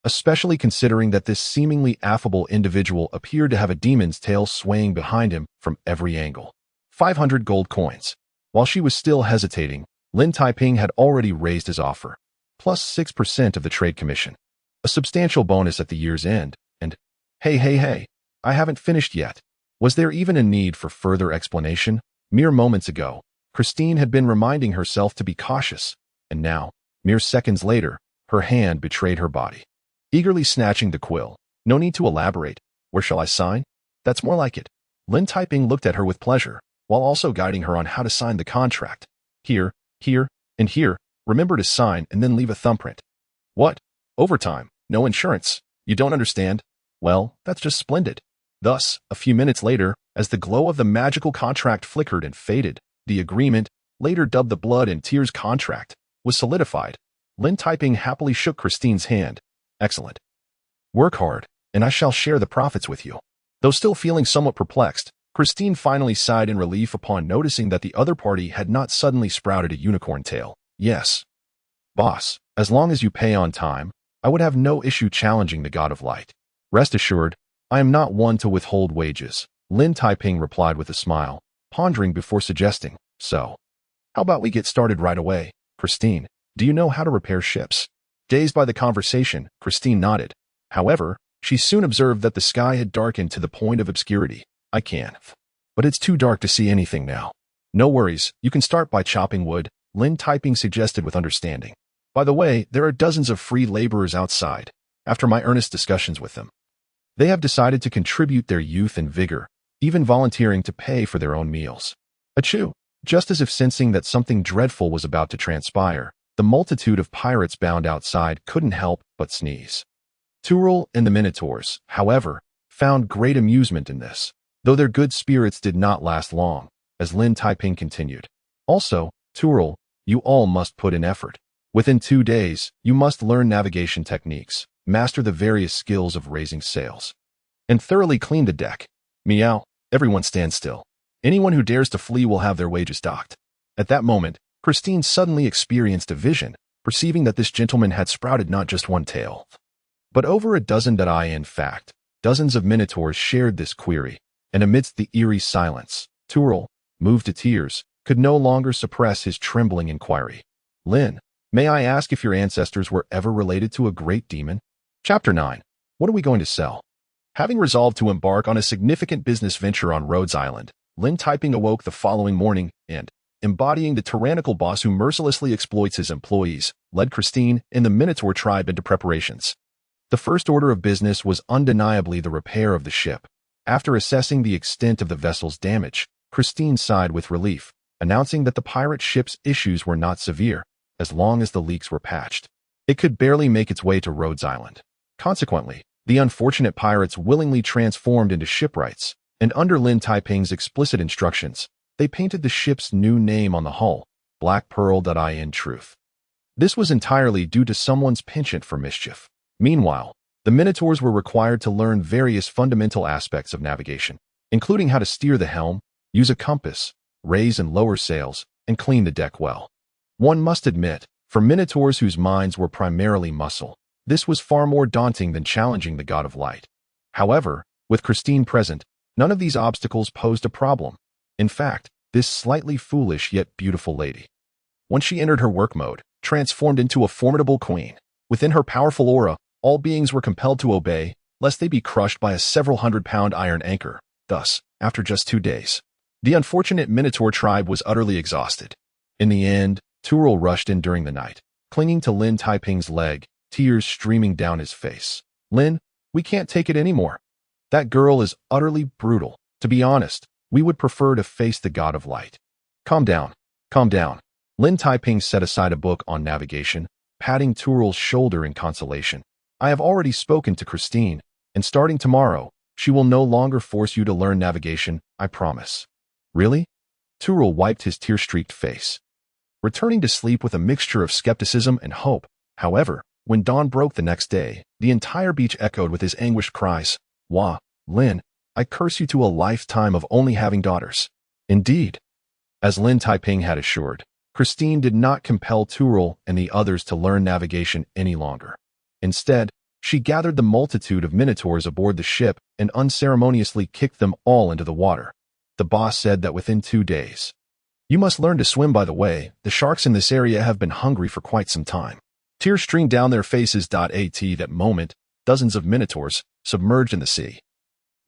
especially considering that this seemingly affable individual appeared to have a demon's tail swaying behind him from every angle. 500 gold coins. While she was still hesitating, Lin Taiping had already raised his offer, plus 6% of the trade commission, a substantial bonus at the year's end, and, hey, I haven't finished yet. Was there even a need for further explanation? Mere moments ago, Christine had been reminding herself to be cautious, and now, mere seconds later, her hand betrayed her body. Eagerly snatching the quill. No need to elaborate. Where shall I sign? That's more like it. Lin Taiping looked at her with pleasure, while also guiding her on how to sign the contract. Here, and here. Remember to sign and then leave a thumbprint. What? Overtime? No insurance? You don't understand? Well, that's just splendid. Thus, a few minutes later, as the glow of the magical contract flickered and faded, the agreement, later dubbed the Blood and Tears contract, was solidified. Lin Taiping happily shook Christine's hand. Excellent. Work hard, and I shall share the profits with you. Though still feeling somewhat perplexed, Christine finally sighed in relief upon noticing that the other party had not suddenly sprouted a unicorn tail. Yes. Boss, as long as you pay on time, I would have no issue challenging the God of Light. Rest assured, I am not one to withhold wages, Lin Taiping replied with a smile, pondering before suggesting, so, how about we get started right away? Christine, do you know how to repair ships? Dazed by the conversation, Christine nodded. However, she soon observed that the sky had darkened to the point of obscurity. I can. But it's too dark to see anything now. No worries, you can start by chopping wood, Lin Taiping suggested with understanding. By the way, there are dozens of free laborers outside. After my earnest discussions with them, they have decided to contribute their youth and vigor, even volunteering to pay for their own meals. Achoo! Just as if sensing that something dreadful was about to transpire, the multitude of pirates bound outside couldn't help but sneeze. Turul and the Minotaurs, however, found great amusement in this, though their good spirits did not last long, as Lin Taiping continued. Also, Turul, you all must put in effort. Within 2 days, you must learn navigation techniques, master the various skills of raising sails, and thoroughly clean the deck. Meow, everyone stand still. Anyone who dares to flee will have their wages docked. At that moment, Christine suddenly experienced a vision, perceiving that this gentleman had sprouted not just one tail, but over a dozen. In fact, dozens of minotaurs shared this query, and amidst the eerie silence, Turul, moved to tears, could no longer suppress his trembling inquiry. Lin, may I ask if your ancestors were ever related to a great demon? Chapter 9. What are we going to sell? Having resolved to embark on a significant business venture on Rhodes Island, Lin Taiping awoke the following morning and, embodying the tyrannical boss who mercilessly exploits his employees, led Christine and the Minotaur tribe into preparations. The first order of business was undeniably the repair of the ship, After assessing the extent of the vessel's damage, Christine sighed with relief, announcing that the pirate ship's issues were not severe, as long as the leaks were patched. It could barely make its way to Rhodes Island. Consequently, the unfortunate pirates willingly transformed into shipwrights, and under Lin Taiping's explicit instructions, they painted the ship's new name on the hull, Black Pearl.in Truth. This was entirely due to someone's penchant for mischief. Meanwhile, the Minotaurs were required to learn various fundamental aspects of navigation, including how to steer the helm, use a compass, raise and lower sails, and clean the deck well. One must admit, for Minotaurs whose minds were primarily muscle, this was far more daunting than challenging the god of light. However, with Christine present, none of these obstacles posed a problem. In fact, this slightly foolish yet beautiful lady, once she entered her work mode, transformed into a formidable queen. Within her powerful aura, all beings were compelled to obey, lest they be crushed by a several hundred-pound iron anchor. Thus, after just 2 days, the unfortunate Minotaur tribe was utterly exhausted. In the end, Turul rushed in during the night, clinging to Lin Taiping's leg, tears streaming down his face. "Lin, we can't take it anymore. That girl is utterly brutal. To be honest, we would prefer to face the god of light." Calm down. Calm down. Lin Taiping set aside a book on navigation, patting Turul's shoulder in consolation. "I have already spoken to Christine, and starting tomorrow, she will no longer force you to learn navigation, I promise." "Really?" Turul wiped his tear-streaked face, returning to sleep with a mixture of skepticism and hope. However, when dawn broke the next day, the entire beach echoed with his anguished cries. "Wah, Lin, I curse you to a lifetime of only having daughters." Indeed, as Lin Taiping had assured, Christine did not compel Turul and the others to learn navigation any longer. Instead, she gathered the multitude of Minotaurs aboard the ship and unceremoniously kicked them all into the water. The boss said that within 2 days, "You must learn to swim, by the way. The sharks in this area have been hungry for quite some time." Tears streamed down their faces. At that moment, dozens of Minotaurs, submerged in the sea,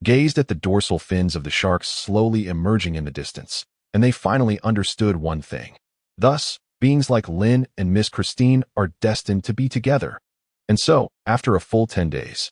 gazed at the dorsal fins of the sharks slowly emerging in the distance, and they finally understood one thing. Thus, beings like Lin and Miss Christine are destined to be together. And so, after a full 10 days,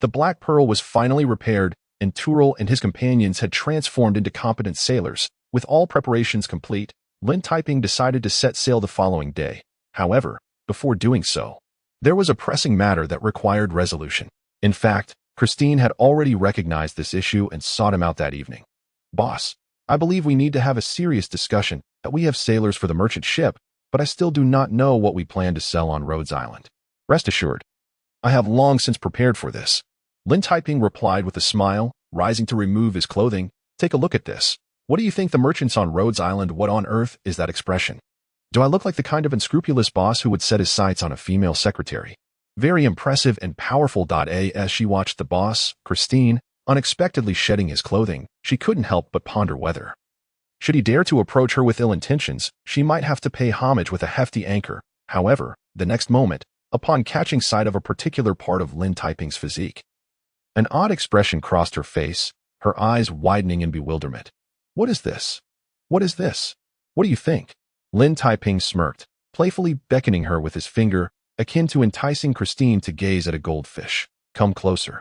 the Black Pearl was finally repaired, and Turul and his companions had transformed into competent sailors. With all preparations complete, Lin Taiping decided to set sail the following day. However, before doing so, there was a pressing matter that required resolution. In fact, Christine had already recognized this issue and sought him out that evening. "Boss, I believe we need to have a serious discussion. That we have sailors for the merchant ship, but I still do not know what we plan to sell on Rhodes Island. Rest assured, I have long since prepared for this." Lin Taiping replied with a smile, rising to remove his clothing. "Take a look at this. What do you think the merchants on Rhodes Island? What on earth is that expression? Do I look like the kind of unscrupulous boss who would set his sights on a female secretary? Very impressive and powerful." As she watched the boss, Christine, unexpectedly shedding his clothing, she couldn't help but ponder whether, should he dare to approach her with ill intentions, she might have to pay homage with a hefty anchor. However, the next moment, upon catching sight of a particular part of Lin Taiping's physique, an odd expression crossed her face, her eyes widening in bewilderment. "What is this? What is this? What do you think?" Lin Taiping smirked, playfully beckoning her with his finger, akin to enticing Christine to gaze at a goldfish. "Come closer.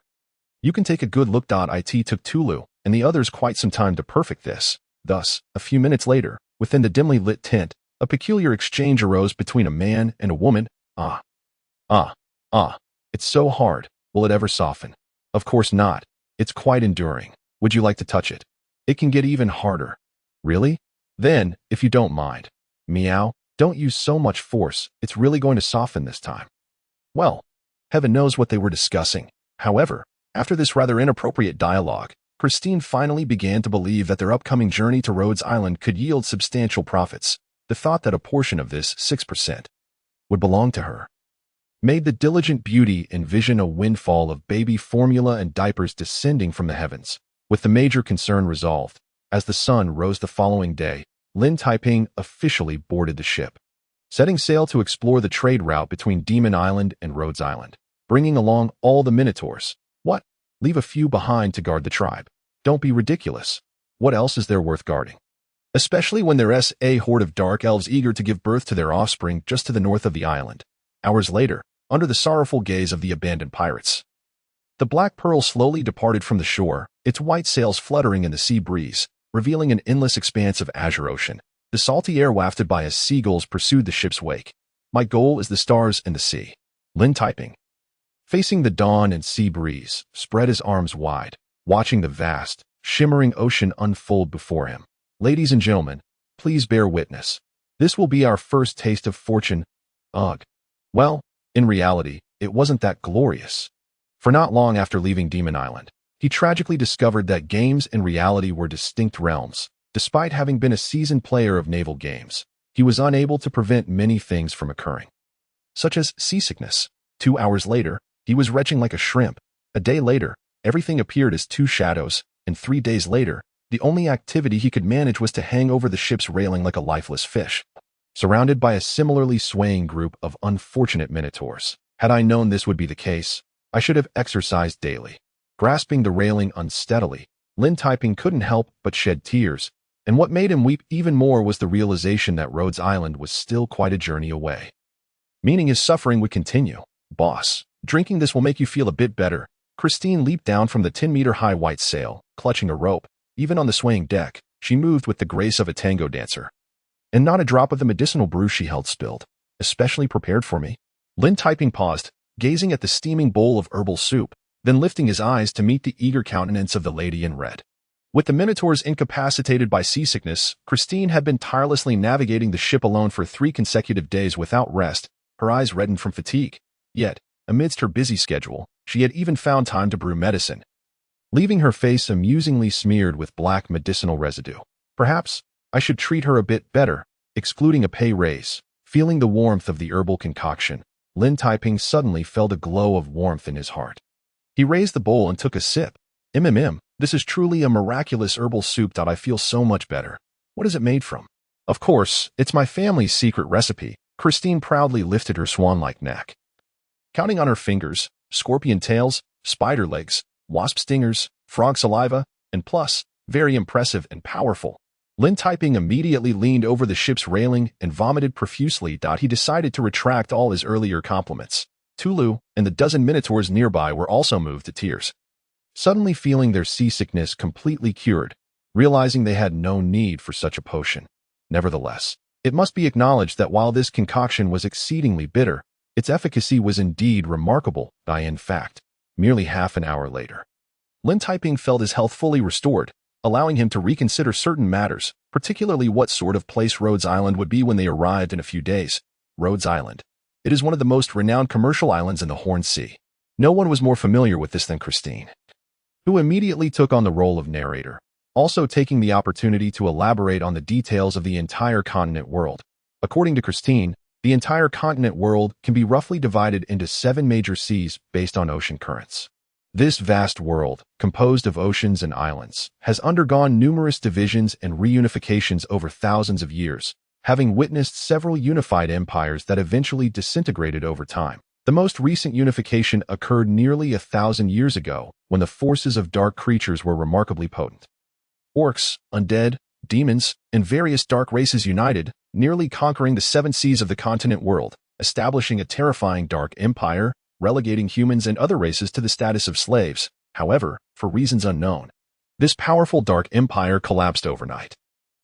You can take a good look." It took Tulu and the others quite some time to perfect this. Thus, a few minutes later, within the dimly lit tent, a peculiar exchange arose between a man and a woman. Ah, it's so hard. Will it ever soften?" "Of course not. It's quite enduring. Would you like to touch it? It can get even harder." "Really? Then, if you don't mind." "Meow, don't use so much force. It's really going to soften this time." Well, heaven knows what they were discussing. However, after this rather inappropriate dialogue, Christine finally began to believe that their upcoming journey to Rhodes Island could yield substantial profits. The thought that a portion of this, 6%, would belong to her, made the diligent beauty envision a windfall of baby formula and diapers descending from the heavens. With the major concern resolved, as the sun rose the following day, Lin Taiping officially boarded the ship, setting sail to explore the trade route between Demon Island and Rhodes Island, bringing along all the Minotaurs. What? Leave a few behind to guard the tribe? Don't be ridiculous. What else is there worth guarding? Especially when there's a horde of dark elves eager to give birth to their offspring just to the north of the island. Hours later, under the sorrowful gaze of the abandoned pirates, The Black Pearl slowly departed from the shore, its white sails fluttering in the sea breeze, revealing an endless expanse of azure ocean. The salty air wafted by as seagulls pursued the ship's wake. My goal is the stars and the sea. Lin typing. Facing the dawn and sea breeze, spread his arms wide, watching the vast, shimmering ocean unfold before him. Ladies and gentlemen, please bear witness. This will be our first taste of fortune. Ugh. Well, in reality, it wasn't that glorious. For not long after leaving Demon Island, he tragically discovered that games and reality were distinct realms. Despite having been a seasoned player of naval games, he was unable to prevent many things from occurring, such as seasickness. 2 hours later, he was retching like a shrimp. A day later, everything appeared as two shadows, and 3 days later, the only activity he could manage was to hang over the ship's railing like a lifeless fish, surrounded by a similarly swaying group of unfortunate minotaurs. Had I known this would be the case, I should have exercised daily. Grasping the railing unsteadily, Lin Taiping couldn't help but shed tears, and what made him weep even more was the realization that Rhodes Island was still quite a journey away. Meaning his suffering would continue. Boss, drinking this will make you feel a bit better. Christine leaped down from the 10-meter-high white sail, clutching a rope. Even on the swaying deck, she moved with the grace of a tango dancer. And not a drop of the medicinal brew she held spilled, especially prepared for me. Lin Taiping paused, gazing at the steaming bowl of herbal soup, then lifting his eyes to meet the eager countenance of the lady in red. With the Minotaurs incapacitated by seasickness, Christine had been tirelessly navigating the ship alone for 3 consecutive days without rest, her eyes reddened from fatigue. Yet, amidst her busy schedule, she had even found time to brew medicine, leaving her face amusingly smeared with black medicinal residue. Perhaps I should treat her a bit better, excluding a pay raise. Feeling the warmth of the herbal concoction, Lin Taiping suddenly felt a glow of warmth in his heart. He raised the bowl and took a sip. This is truly a miraculous herbal soup. I feel so much better. What is it made from? Of course, it's my family's secret recipe. Christine proudly lifted her swan-like neck. Counting on her fingers, scorpion tails, spider legs, wasp stingers, frog saliva, and plus, very impressive and powerful. Lin Taiping immediately leaned over the ship's railing and vomited profusely. He decided to retract all his earlier compliments. Tulu and the dozen minotaurs nearby were also moved to tears, suddenly feeling their seasickness completely cured, realizing they had no need for such a potion. Nevertheless, it must be acknowledged that while this concoction was exceedingly bitter, its efficacy was indeed remarkable. In fact, merely half an hour later, Lin Taiping felt his health fully restored, allowing him to reconsider certain matters, particularly what sort of place Rhodes Island would be when they arrived in a few days. Rhodes Island. It is one of the most renowned commercial islands in the Horn Sea. No one was more familiar with this than Christine, who immediately took on the role of narrator, also taking the opportunity to elaborate on the details of the entire continent world. According to Christine, the entire continent world can be roughly divided into 7 major seas based on ocean currents. This vast world, composed of oceans and islands, has undergone numerous divisions and reunifications over thousands of years, having witnessed several unified empires that eventually disintegrated over time. The most recent unification occurred nearly 1,000 years ago, when the forces of dark creatures were remarkably potent. Orcs, undead, demons, and various dark races united, nearly conquering the 7 seas of the continent world, establishing a terrifying dark empire, relegating humans and other races to the status of slaves. However, for reasons unknown, this powerful dark empire collapsed overnight.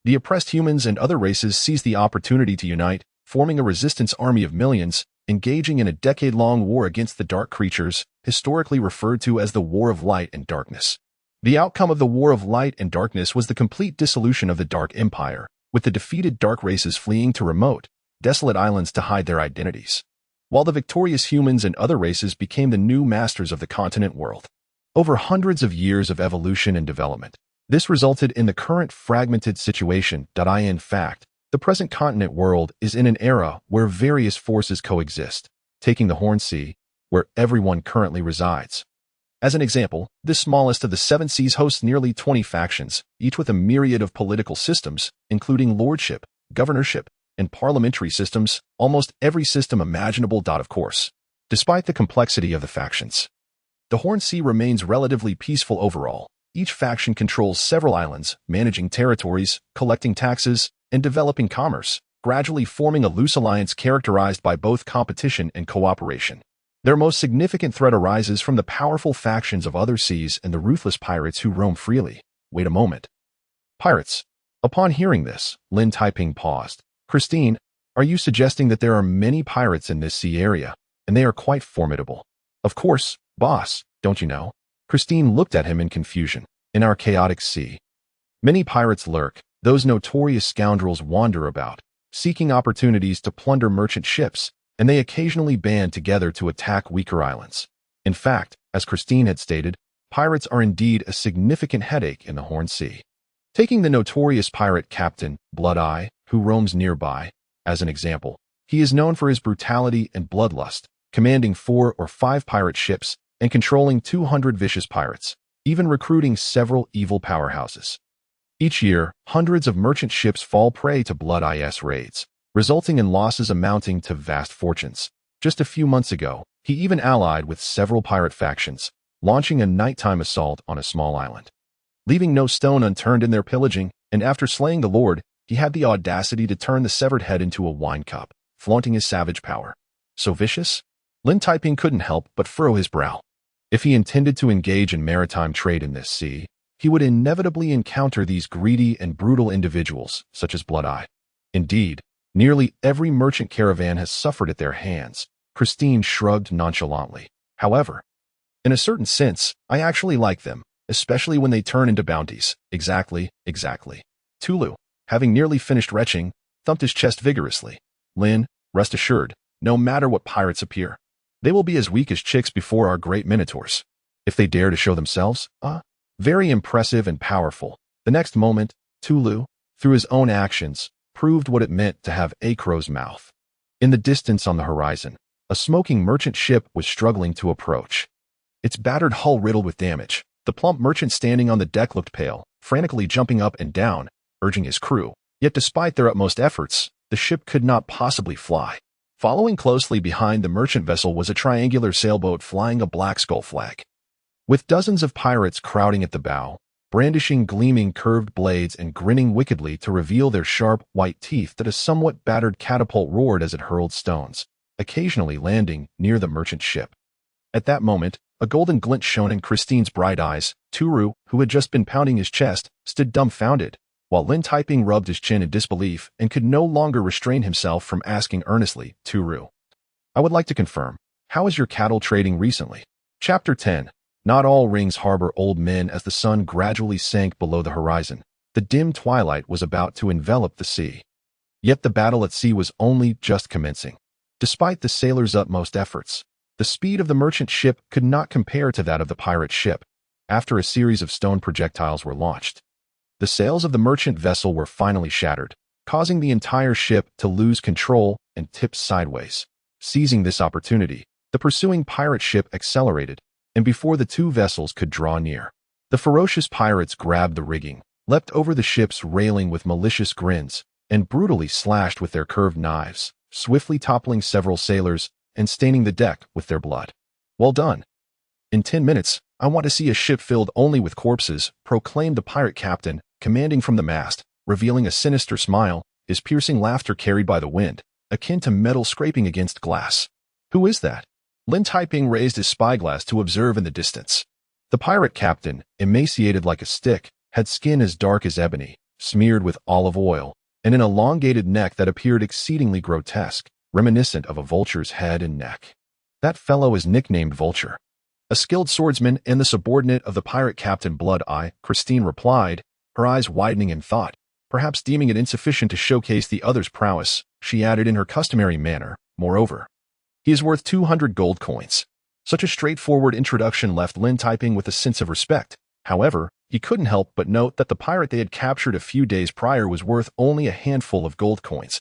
The oppressed humans and other races seized the opportunity to unite, forming a resistance army of millions, engaging in a decade-long war against the dark creatures, historically referred to as the War of Light and Darkness. The outcome of the War of Light and Darkness was the complete dissolution of the Dark Empire, with the defeated dark races fleeing to remote, desolate islands to hide their identities, while the victorious humans and other races became the new masters of the continent world. Over hundreds of years of evolution and development, this resulted in the current fragmented situation. In fact, the present continent world is in an era where various forces coexist, taking the Horn Sea, where everyone currently resides. As an example, this smallest of the 7 seas hosts nearly 20 factions, each with a myriad of political systems, including lordship, governorship, and parliamentary systems, almost every system imaginable. Of course, despite the complexity of the factions, the Horn Sea remains relatively peaceful overall. Each faction controls several islands, managing territories, collecting taxes, and developing commerce, gradually forming a loose alliance characterized by both competition and cooperation. Their most significant threat arises from the powerful factions of other seas and the ruthless pirates who roam freely. Wait a moment. Pirates. Upon hearing this, Lin Taiping paused. Christine, are you suggesting that there are many pirates in this sea area, and they are quite formidable? Of course, boss, don't you know? Christine looked at him in confusion. In our chaotic sea, many pirates lurk. Those notorious scoundrels wander about, seeking opportunities to plunder merchant ships, and they occasionally band together to attack weaker islands. In fact, as Christine had stated, pirates are indeed a significant headache in the Horn Sea. Taking the notorious pirate captain, Blood-Eye, who roams nearby, as an example, he is known for his brutality and bloodlust, commanding 4 or 5 pirate ships and controlling 200 vicious pirates, even recruiting several evil powerhouses. Each year, hundreds of merchant ships fall prey to Blood-Eye's raids, resulting in losses amounting to vast fortunes. Just a few months ago, he even allied with several pirate factions, launching a nighttime assault on a small island. Leaving no stone unturned in their pillaging, and after slaying the lord, he had the audacity to turn the severed head into a wine cup, flaunting his savage power. So vicious? Lin Taiping couldn't help but furrow his brow. If he intended to engage in maritime trade in this sea, he would inevitably encounter these greedy and brutal individuals, such as Blood-Eye. Indeed, nearly every merchant caravan has suffered at their hands. Christine shrugged nonchalantly. However, in a certain sense, I actually like them, especially when they turn into bounties. Exactly. Tulu, having nearly finished retching, thumped his chest vigorously. Lin, rest assured, no matter what pirates appear, they will be as weak as chicks before our great minotaurs. If they dare to show themselves, very impressive and powerful. The next moment, Tulu, through his own actions, proved what it meant to have a crow's mouth. In the distance on the horizon, a smoking merchant ship was struggling to approach. Its battered hull riddled with damage. The plump merchant standing on the deck looked pale, frantically jumping up and down, urging his crew. Yet despite their utmost efforts, the ship could not possibly fly. Following closely behind the merchant vessel was a triangular sailboat flying a black skull flag. With dozens of pirates crowding at the bow, brandishing gleaming curved blades and grinning wickedly to reveal their sharp, white teeth, that a somewhat battered catapult roared as it hurled stones, occasionally landing near the merchant ship. At that moment, a golden glint shone in Christine's bright eyes. Turu, who had just been pounding his chest, stood dumbfounded, while Lin Taiping rubbed his chin in disbelief and could no longer restrain himself from asking earnestly, Turu, I would like to confirm, how is your cattle trading recently? Chapter 10. Not all rings harbor old men. As the sun gradually sank below the horizon, the dim twilight was about to envelop the sea. Yet the battle at sea was only just commencing. Despite the sailors' utmost efforts, the speed of the merchant ship could not compare to that of the pirate ship. After a series of stone projectiles were launched, the sails of the merchant vessel were finally shattered, causing the entire ship to lose control and tip sideways. Seizing this opportunity, the pursuing pirate ship accelerated, and before the two vessels could draw near, the ferocious pirates grabbed the rigging, leapt over the ship's railing with malicious grins, and brutally slashed with their curved knives, swiftly toppling several sailors and staining the deck with their blood. Well done. In 10 minutes, I want to see a ship filled only with corpses, proclaimed the pirate captain, commanding from the mast, revealing a sinister smile, his piercing laughter carried by the wind, akin to metal scraping against glass. Who is that? Lin Taiping raised his spyglass to observe in the distance. The pirate captain, emaciated like a stick, had skin as dark as ebony, smeared with olive oil, and an elongated neck that appeared exceedingly grotesque, reminiscent of a vulture's head and neck. That fellow is nicknamed Vulture. A skilled swordsman and the subordinate of the pirate captain Blood-Eye, Christine replied, her eyes widening in thought. Perhaps deeming it insufficient to showcase the other's prowess, she added in her customary manner, moreover, he is worth 200 gold coins. Such a straightforward introduction left Lin Taiping with a sense of respect. However, he couldn't help but note that the pirate they had captured a few days prior was worth only a handful of gold coins,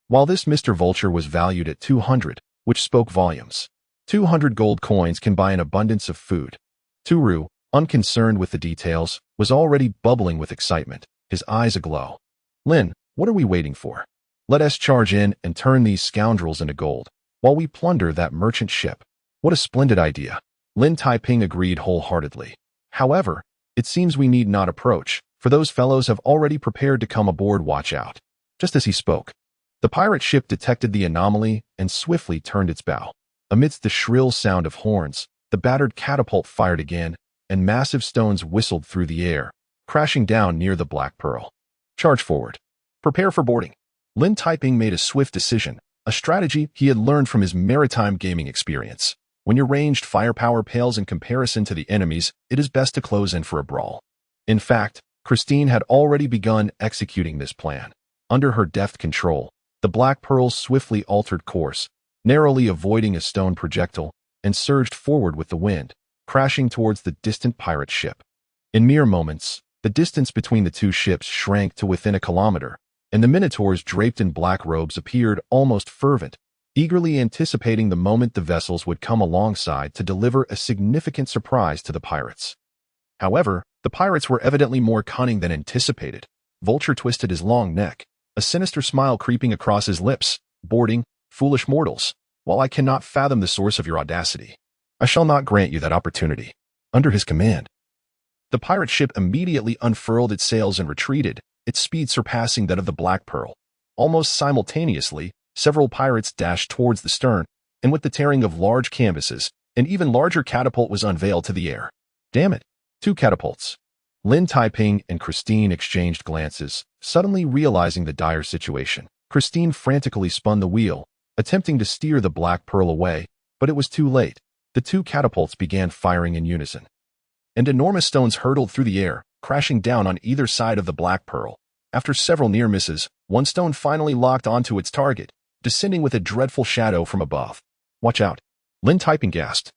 while this Mr. Vulture was valued at 200, which spoke volumes. 200 gold coins can buy an abundance of food. Turu, unconcerned with the details, was already bubbling with excitement, his eyes aglow. Lin, what are we waiting for? Let us charge in and turn these scoundrels into gold, while we plunder that merchant ship. What a splendid idea. Lin Taiping agreed wholeheartedly. However, it seems we need not approach, for those fellows have already prepared to come aboard. Watch out. Just as he spoke, the pirate ship detected the anomaly and swiftly turned its bow. Amidst the shrill sound of horns, the battered catapult fired again, and massive stones whistled through the air, crashing down near the Black Pearl. Charge forward. Prepare for boarding. Lin Taiping made a swift decision, a strategy he had learned from his maritime gaming experience. When your ranged firepower pales in comparison to the enemy's, it is best to close in for a brawl. In fact, Christine had already begun executing this plan. Under her deft control, the Black Pearl swiftly altered course, narrowly avoiding a stone projectile, and surged forward with the wind, crashing towards the distant pirate ship. In mere moments, the distance between the two ships shrank to within a kilometer, and the minotaurs draped in black robes appeared almost fervent, eagerly anticipating the moment the vessels would come alongside to deliver a significant surprise to the pirates. However, the pirates were evidently more cunning than anticipated. Vulture twisted his long neck, a sinister smile creeping across his lips. Boarding, foolish mortals, while I cannot fathom the source of your audacity, I shall not grant you that opportunity. Under his command, the pirate ship immediately unfurled its sails and retreated, its speed surpassing that of the Black Pearl. Almost simultaneously, several pirates dashed towards the stern, and with the tearing of large canvases, an even larger catapult was unveiled to the air. Damn it! 2 catapults. Lin Taiping and Christine exchanged glances, suddenly realizing the dire situation. Christine frantically spun the wheel, attempting to steer the Black Pearl away, but it was too late. The 2 catapults began firing in unison, and enormous stones hurtled through the air, crashing down on either side of the Black Pearl. After several near misses, one stone finally locked onto its target, descending with a dreadful shadow from above. Watch out! Lin Taiping gasped,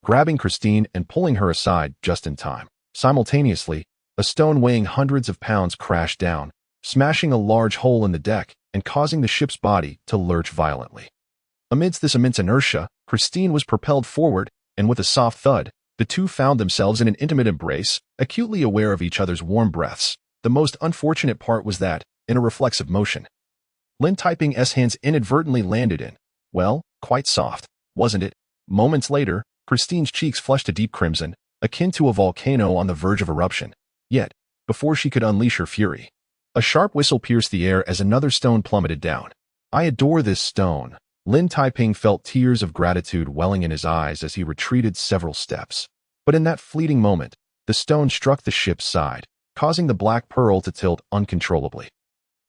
grabbing Christine and pulling her aside just in time. Simultaneously, a stone weighing hundreds of pounds crashed down, smashing a large hole in the deck and causing the ship's body to lurch violently. Amidst this immense inertia, Christine was propelled forward, and with a soft thud, the two found themselves in an intimate embrace, acutely aware of each other's warm breaths. The most unfortunate part was that, in a reflexive motion, Lin Taiping's hands inadvertently landed in, well, quite soft, wasn't it? Moments later, Christine's cheeks flushed a deep crimson, akin to a volcano on the verge of eruption. Yet, before she could unleash her fury, a sharp whistle pierced the air as another stone plummeted down. I adore this stone. Lin Taiping felt tears of gratitude welling in his eyes as he retreated several steps. But in that fleeting moment, the stone struck the ship's side, causing the Black Pearl to tilt uncontrollably.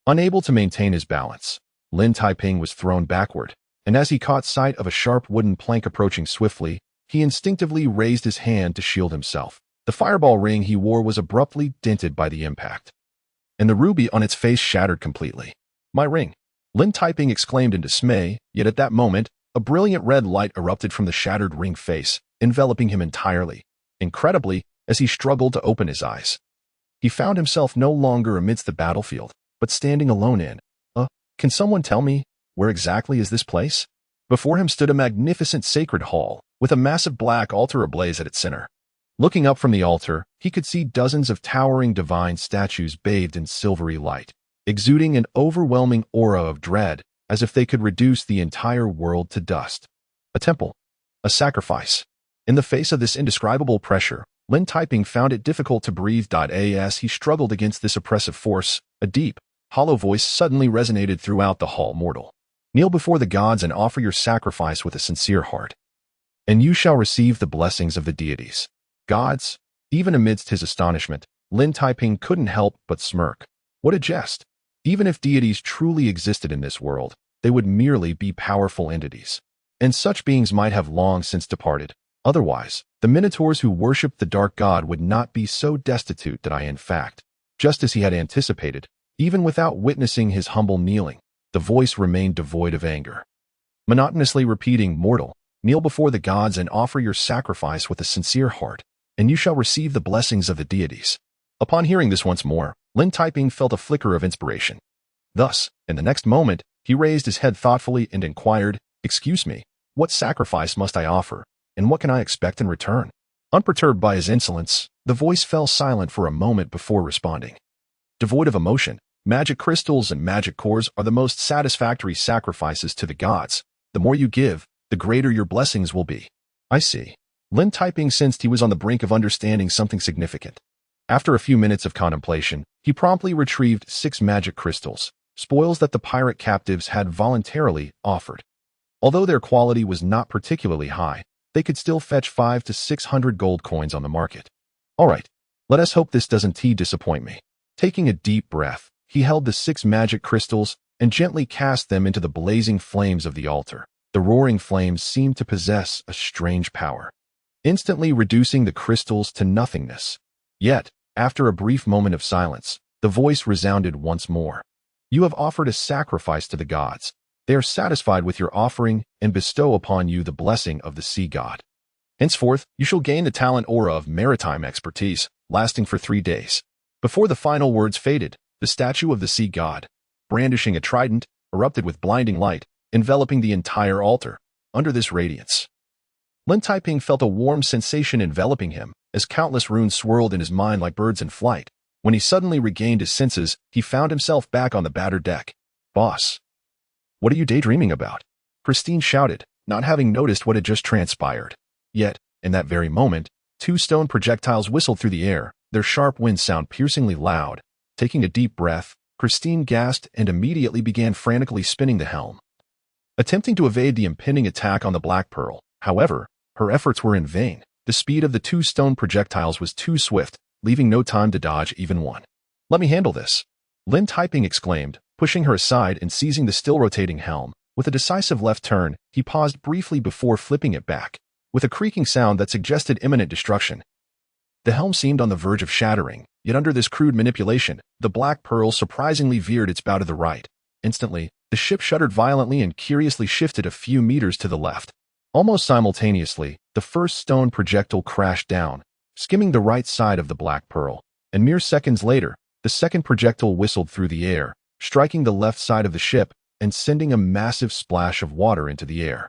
Unable to maintain his balance, Lin Taiping was thrown backward, and as he caught sight of a sharp wooden plank approaching swiftly, he instinctively raised his hand to shield himself. The fireball ring he wore was abruptly dented by the impact, and the ruby on its face shattered completely. My ring! Lin Taiping exclaimed in dismay, yet at that moment, a brilliant red light erupted from the shattered ring face, enveloping him entirely. Incredibly, as he struggled to open his eyes, he found himself no longer amidst the battlefield, but standing alone in, can someone tell me, where exactly is this place? Before him stood a magnificent sacred hall, with a massive black altar ablaze at its center. Looking up from the altar, he could see dozens of towering divine statues bathed in silvery light, exuding an overwhelming aura of dread, as if they could reduce the entire world to dust. A temple. A sacrifice. In the face of this indescribable pressure, Lin Taiping found it difficult to breathe. As he struggled against this oppressive force, a deep, hollow voice suddenly resonated throughout the hall. Mortal, kneel before the gods and offer your sacrifice with a sincere heart, and you shall receive the blessings of the deities. Gods? Even amidst his astonishment, Lin Taiping couldn't help but smirk. What a jest! Even if deities truly existed in this world, they would merely be powerful entities, and such beings might have long since departed. Otherwise, the minotaurs who worshipped the dark god would not be so destitute. In fact, just as he had anticipated, even without witnessing his humble kneeling, the voice remained devoid of anger, monotonously repeating, Mortal, kneel before the gods and offer your sacrifice with a sincere heart, and you shall receive the blessings of the deities. Upon hearing this once more, Lin Taiping felt a flicker of inspiration. Thus, in the next moment, he raised his head thoughtfully and inquired, Excuse me, what sacrifice must I offer, and what can I expect in return? Unperturbed by his insolence, the voice fell silent for a moment before responding. Devoid of emotion, magic crystals and magic cores are the most satisfactory sacrifices to the gods. The more you give, the greater your blessings will be. I see. Lin Taiping sensed he was on the brink of understanding something significant. After a few minutes of contemplation, he promptly retrieved 6 magic crystals, spoils that the pirate captives had voluntarily offered. Although their quality was not particularly high, they could still fetch 500 to 600 gold coins on the market. Alright, let us hope this doesn't disappoint me. Taking a deep breath, he held the 6 magic crystals and gently cast them into the blazing flames of the altar. The roaring flames seemed to possess a strange power, instantly reducing the crystals to nothingness. Yet, after a brief moment of silence, the voice resounded once more. You have offered a sacrifice to the gods. They are satisfied with your offering and bestow upon you the blessing of the sea god. Henceforth, you shall gain the talent aura of maritime expertise, lasting for 3 days. Before the final words faded, the statue of the sea god, brandishing a trident, erupted with blinding light, enveloping the entire altar. Under this radiance, Lin Taiping felt a warm sensation enveloping him, as countless runes swirled in his mind like birds in flight. When he suddenly regained his senses, he found himself back on the battered deck. Boss, what are you daydreaming about? Christine shouted, not having noticed what had just transpired. Yet, in that very moment, 2 stone projectiles whistled through the air, their sharp wind sound piercingly loud. Taking a deep breath, Christine gasped and immediately began frantically spinning the helm, attempting to evade the impending attack on the Black Pearl. However, her efforts were in vain. The speed of the 2 stone projectiles was too swift, leaving no time to dodge even one. Let me handle this, Lin Taiping exclaimed, pushing her aside and seizing the still-rotating helm. With a decisive left turn, he paused briefly before flipping it back. With a creaking sound that suggested imminent destruction, the helm seemed on the verge of shattering, yet under this crude manipulation, the Black Pearl surprisingly veered its bow to the right. Instantly, the ship shuddered violently and curiously shifted a few meters to the left. Almost simultaneously, the first stone projectile crashed down, skimming the right side of the Black Pearl, and mere seconds later, the second projectile whistled through the air, striking the left side of the ship and sending a massive splash of water into the air.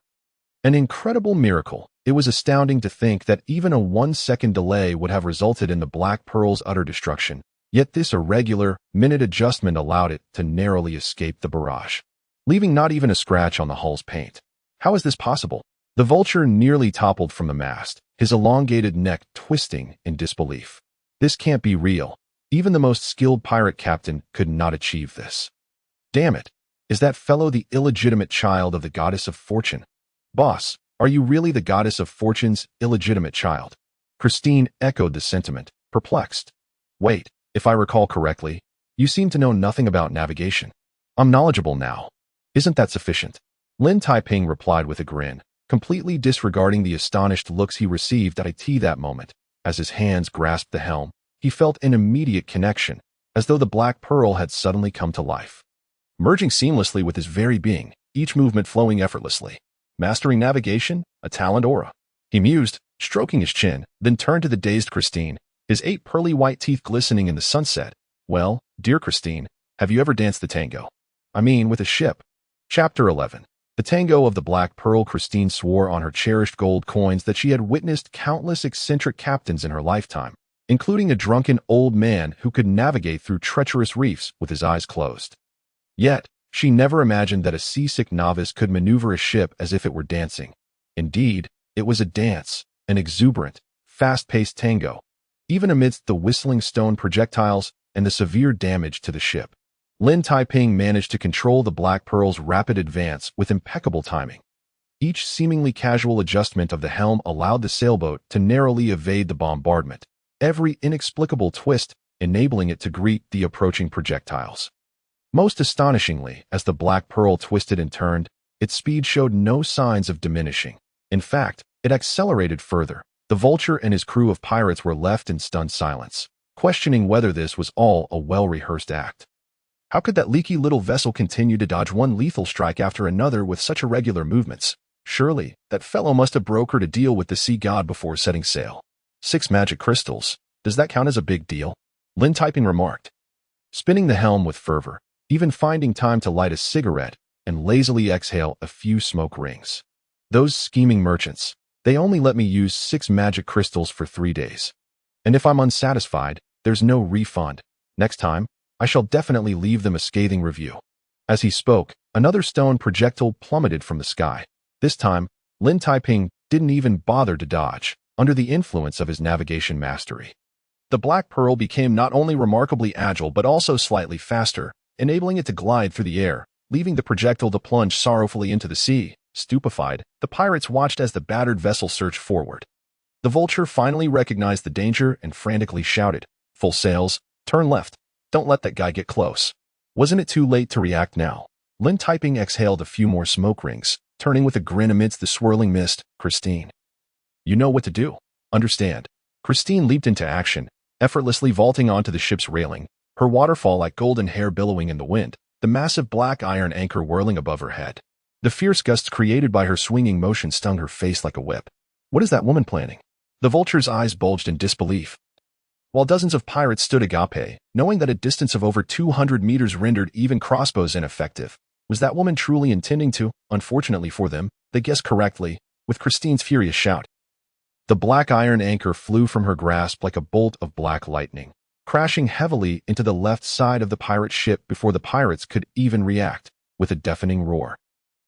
An incredible miracle. It was astounding to think that even a 1-second delay would have resulted in the Black Pearl's utter destruction, yet this irregular, minute adjustment allowed it to narrowly escape the barrage, leaving not even a scratch on the hull's paint. How is this possible? The Vulture nearly toppled from the mast, his elongated neck twisting in disbelief. This can't be real. Even the most skilled pirate captain could not achieve this. Damn it! Is that fellow the illegitimate child of the goddess of fortune? Boss, are you really the goddess of fortune's illegitimate child? Christine echoed the sentiment, perplexed. Wait, if I recall correctly, you seem to know nothing about navigation. I'm knowledgeable now. Isn't that sufficient? Lin Taiping replied with a grin, completely disregarding the astonished looks he received at IT that moment. As his hands grasped the helm, he felt an immediate connection, as though the Black Pearl had suddenly come to life, merging seamlessly with his very being, each movement flowing effortlessly. Mastering navigation, a talent aura. He mused, stroking his chin, then turned to the dazed Christine, his 8 pearly white teeth glistening in the sunset. Well, dear Christine, have you ever danced the tango? I mean, with a ship. Chapter 11. The tango of the Black Pearl. Christine swore on her cherished gold coins that she had witnessed countless eccentric captains in her lifetime, including a drunken old man who could navigate through treacherous reefs with his eyes closed. Yet, she never imagined that a seasick novice could maneuver a ship as if it were dancing. Indeed, it was a dance, an exuberant, fast-paced tango, even amidst the whistling stone projectiles and the severe damage to the ship. Lin Taiping managed to control the Black Pearl's rapid advance with impeccable timing. Each seemingly casual adjustment of the helm allowed the sailboat to narrowly evade the bombardment, every inexplicable twist enabling it to greet the approaching projectiles. Most astonishingly, as the Black Pearl twisted and turned, its speed showed no signs of diminishing. In fact, it accelerated further. The Vulture and his crew of pirates were left in stunned silence, questioning whether this was all a well-rehearsed act. How could that leaky little vessel continue to dodge one lethal strike after another with such irregular movements? Surely, that fellow must have brokered a deal with the sea god before setting sail. 6 magic crystals. Does that count as a big deal? Lin Taiping remarked, spinning the helm with fervor, even finding time to light a cigarette and lazily exhale a few smoke rings. Those scheming merchants, they only let me use 6 magic crystals for 3 days. And if I'm unsatisfied, there's no refund. Next time, I shall definitely leave them a scathing review. As he spoke, another stone projectile plummeted from the sky. This time, Lin Taiping didn't even bother to dodge, under the influence of his navigation mastery. The Black Pearl became not only remarkably agile but also slightly faster, enabling it to glide through the air, leaving the projectile to plunge sorrowfully into the sea. Stupefied, the pirates watched as the battered vessel surged forward. The Vulture finally recognized the danger and frantically shouted, "Full sails, turn left. Don't let that guy get close." Wasn't it too late to react now? Lin Taiping exhaled a few more smoke rings, turning with a grin amidst the swirling mist. "Christine, you know what to do. Understand." Christine leaped into action, effortlessly vaulting onto the ship's railing, her waterfall like golden hair billowing in the wind, the massive black iron anchor whirling above her head. The fierce gusts created by her swinging motion stung her face like a whip. What is that woman planning? The Vulture's eyes bulged in disbelief. While dozens of pirates stood agape, knowing that a distance of over 200 meters rendered even crossbows ineffective, was that woman truly intending to? Unfortunately for them, they guessed correctly, with Christine's furious shout. The black iron anchor flew from her grasp like a bolt of black lightning, crashing heavily into the left side of the pirate ship before the pirates could even react, with a deafening roar.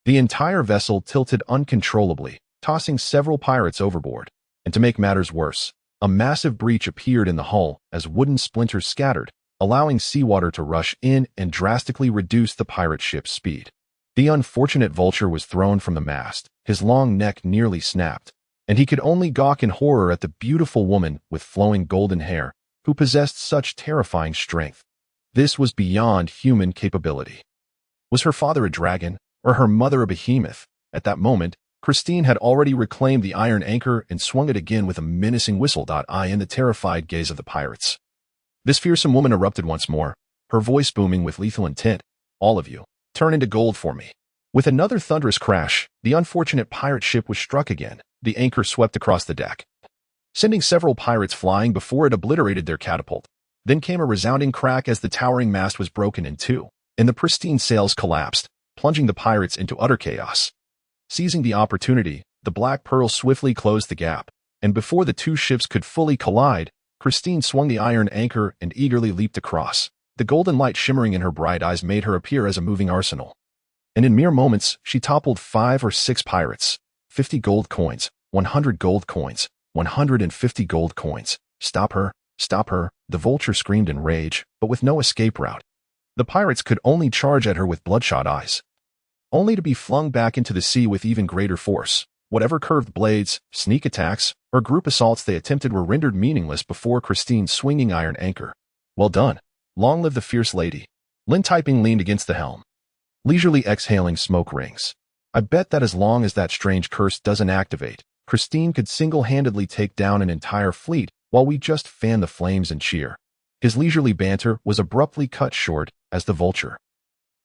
The entire vessel tilted uncontrollably, tossing several pirates overboard, and to make matters worse, a massive breach appeared in the hull as wooden splinters scattered, allowing seawater to rush in and drastically reduce the pirate ship's speed. The unfortunate Vulture was thrown from the mast, his long neck nearly snapped, and he could only gawk in horror at the beautiful woman with flowing golden hair, who possessed such terrifying strength. This was beyond human capability. Was her father a dragon, or her mother a behemoth? At that moment, Christine had already reclaimed the iron anchor and swung it again with a menacing whistle. I in the terrified gaze of the pirates. This fearsome woman erupted once more, her voice booming with lethal intent. "All of you, turn into gold for me." With another thunderous crash, the unfortunate pirate ship was struck again. The anchor swept across the deck, sending several pirates flying before it obliterated their catapult. Then came a resounding crack as the towering mast was broken in two, and the pristine sails collapsed, plunging the pirates into utter chaos. Seizing the opportunity, the Black Pearl swiftly closed the gap, and before the two ships could fully collide, Christine swung the iron anchor and eagerly leaped across. The golden light shimmering in her bright eyes made her appear as a moving arsenal. And in mere moments, she toppled 5 or 6 pirates. 50 gold coins, 100 gold coins, 150 gold coins. Stop her, stop her, the Vulture screamed in rage, but with no escape route. The pirates could only charge at her with bloodshot eyes, only to be flung back into the sea with even greater force. Whatever curved blades, sneak attacks, or group assaults they attempted were rendered meaningless before Christine's swinging iron anchor. Well done. Long live the fierce lady. Lin Taiping leaned against the helm, leisurely exhaling smoke rings. I bet that as long as that strange curse doesn't activate, Christine could single-handedly take down an entire fleet while we just fan the flames and cheer. His leisurely banter was abruptly cut short as the Vulture,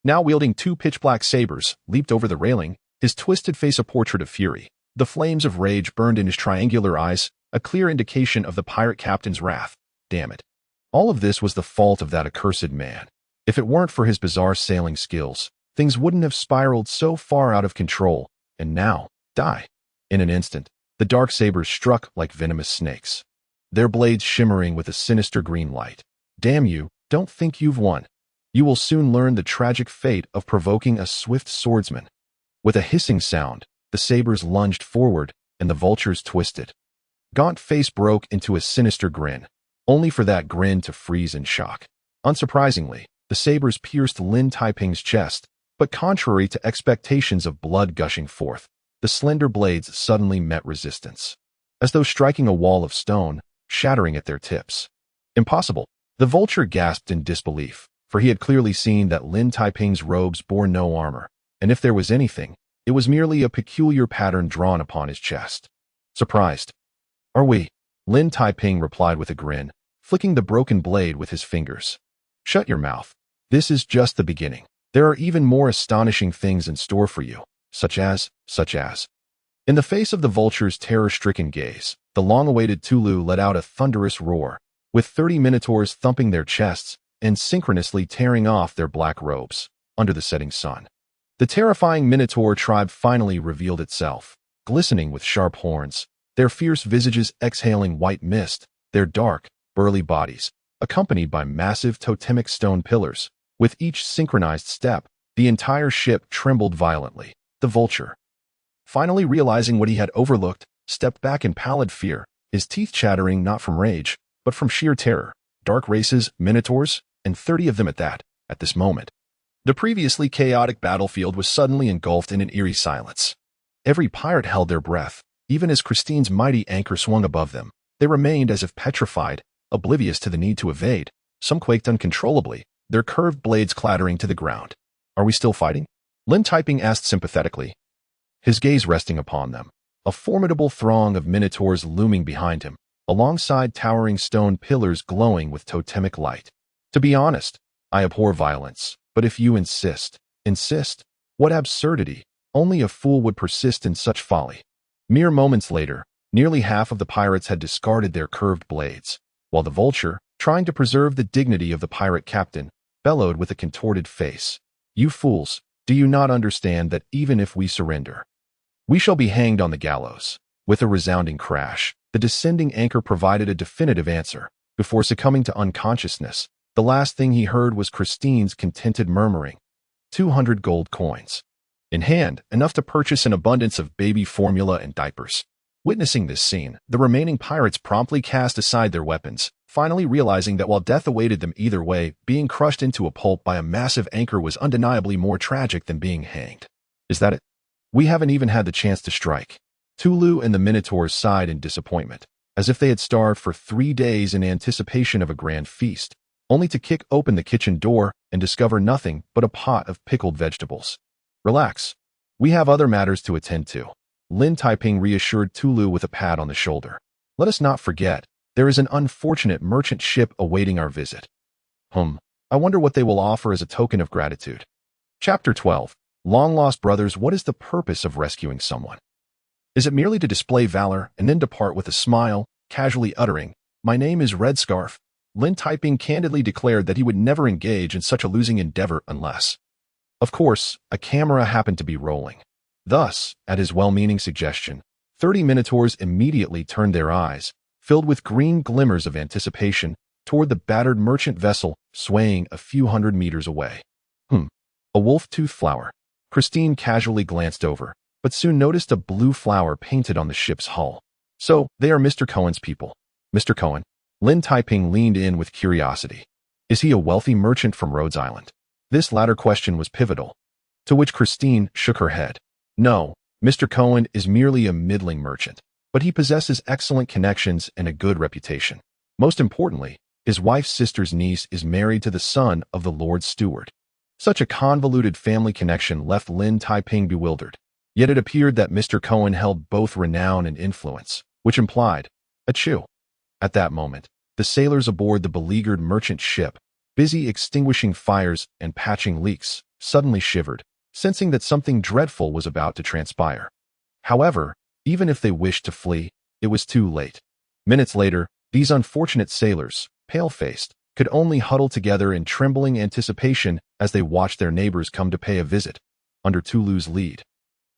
now wielding 2 pitch-black sabers, leaped over the railing, his twisted face a portrait of fury. The flames of rage burned in his triangular eyes, a clear indication of the pirate captain's wrath. Damn it. All of this was the fault of that accursed man. If it weren't for his bizarre sailing skills, things wouldn't have spiraled so far out of control, and now, die. In an instant, the dark sabers struck like venomous snakes, their blades shimmering with a sinister green light. Damn you, don't think you've won. You will soon learn the tragic fate of provoking a swift swordsman. With a hissing sound, the sabers lunged forward, and the Vulture's twisted, gaunt face broke into a sinister grin, only for that grin to freeze in shock. Unsurprisingly, the sabers pierced Lin Taiping's chest, but contrary to expectations of blood gushing forth, the slender blades suddenly met resistance, as though striking a wall of stone, shattering at their tips. Impossible. The Vulture gasped in disbelief, for he had clearly seen that Lin Taiping's robes bore no armor, and if there was anything, it was merely a peculiar pattern drawn upon his chest. Surprised. Are we? Lin Taiping replied with a grin, flicking the broken blade with his fingers. Shut your mouth. This is just the beginning. There are even more astonishing things in store for you, such as. In the face of the Vulture's terror-stricken gaze, the long-awaited Tulu let out a thunderous roar, with 30 minotaurs thumping their chests and synchronously tearing off their black robes under the setting sun. The terrifying Minotaur tribe finally revealed itself, glistening with sharp horns, their fierce visages exhaling white mist, their dark, burly bodies, accompanied by massive totemic stone pillars. With each synchronized step, the entire ship trembled violently. The Vulture, finally realizing what he had overlooked, stepped back in pallid fear, his teeth chattering not from rage, but from sheer terror. Dark races, Minotaurs, and 30 of them at this moment. The previously chaotic battlefield was suddenly engulfed in an eerie silence. Every pirate held their breath. Even as Christine's mighty anchor swung above them, they remained as if petrified, oblivious to the need to evade. Some quaked uncontrollably, their curved blades clattering to the ground. "Are we still fighting?" Lin Taiping asked sympathetically, his gaze resting upon them. A formidable throng of minotaurs looming behind him, alongside towering stone pillars glowing with totemic light. "To be honest, I abhor violence, but if you insist, what absurdity! Only a fool would persist in such folly." Mere moments later, nearly half of the pirates had discarded their curved blades, while the vulture, trying to preserve the dignity of the pirate captain, bellowed with a contorted face, "You fools, do you not understand that even if we surrender, we shall be hanged on the gallows?" With a resounding crash, the descending anchor provided a definitive answer. Before succumbing to unconsciousness, the last thing he heard was Christine's contented murmuring, 200 gold coins. In hand, enough to purchase an abundance of baby formula and diapers. Witnessing this scene, the remaining pirates promptly cast aside their weapons, finally realizing that while death awaited them either way, being crushed into a pulp by a massive anchor was undeniably more tragic than being hanged. "Is that it? We haven't even had the chance to strike." Tulu and the Minotaurs sighed in disappointment, as if they had starved for 3 days in anticipation of a grand feast, only to kick open the kitchen door and discover nothing but a pot of pickled vegetables. "Relax. We have other matters to attend to," Lin Taiping reassured Tulu with a pat on the shoulder. "Let us not forget, there is an unfortunate merchant ship awaiting our visit. I wonder what they will offer as a token of gratitude." Chapter 12. Long-lost brothers. What is the purpose of rescuing someone? Is it merely to display valor and then depart with a smile, casually uttering, "My name is Red Scarf"? Lin Taiping candidly declared that he would never engage in such a losing endeavor unless, of course, a camera happened to be rolling. Thus, at his well-meaning suggestion, 30 Minotaurs immediately turned their eyes, filled with green glimmers of anticipation, toward the battered merchant vessel swaying a few hundred meters away. A wolf-tooth flower. Christine casually glanced over, but soon noticed a blue flower painted on the ship's hull. "So, they are Mr. Cohen's people." "Mr. Cohen?" Lin Taiping leaned in with curiosity. "Is he a wealthy merchant from Rhodes Island?" This latter question was pivotal, to which Christine shook her head. "No, Mr. Cohen is merely a middling merchant, but he possesses excellent connections and a good reputation. Most importantly, his wife's sister's niece is married to the son of the Lord's steward." Such a convoluted family connection left Lin Taiping bewildered. Yet it appeared that Mr. Cohen held both renown and influence, which implied, achoo. At that moment, the sailors aboard the beleaguered merchant ship, busy extinguishing fires and patching leaks, suddenly shivered, sensing that something dreadful was about to transpire. However, even if they wished to flee, it was too late. Minutes later, these unfortunate sailors, pale-faced, could only huddle together in trembling anticipation as they watched their neighbors come to pay a visit, under Tulu's lead.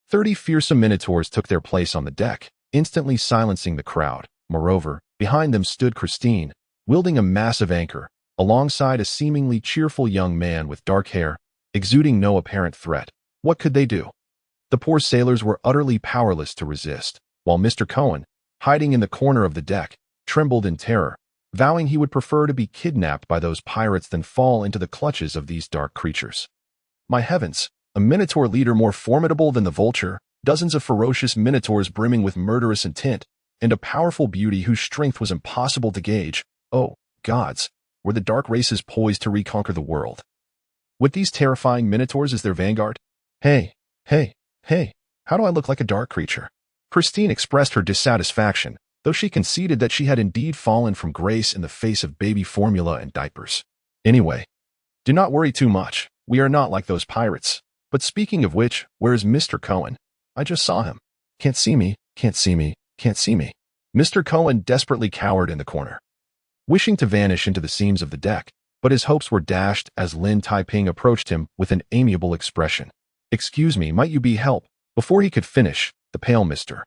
30 fearsome Minotaurs took their place on the deck, instantly silencing the crowd. Moreover, behind them stood Christine, wielding a massive anchor, alongside a seemingly cheerful young man with dark hair, exuding no apparent threat. What could they do? The poor sailors were utterly powerless to resist, while Mr. Cohen, hiding in the corner of the deck, trembled in terror, vowing he would prefer to be kidnapped by those pirates than fall into the clutches of these dark creatures. My heavens, a Minotaur leader more formidable than the vulture, dozens of ferocious Minotaurs brimming with murderous intent, and a powerful beauty whose strength was impossible to gauge. Oh, gods, were the dark races poised to reconquer the world? With these terrifying Minotaurs as their vanguard? Hey, how do I look like a dark creature? Christine expressed her dissatisfaction, though she conceded that she had indeed fallen from grace in the face of baby formula and diapers. Anyway, do not worry too much. We are not like those pirates. But speaking of which, where is Mr. Cohen? I just saw him. Can't see me. Mr. Cohen desperately cowered in the corner, wishing to vanish into the seams of the deck, but his hopes were dashed as Lin Taiping approached him with an amiable expression. "Excuse me, might you be help?" Before he could finish, the pale Mr.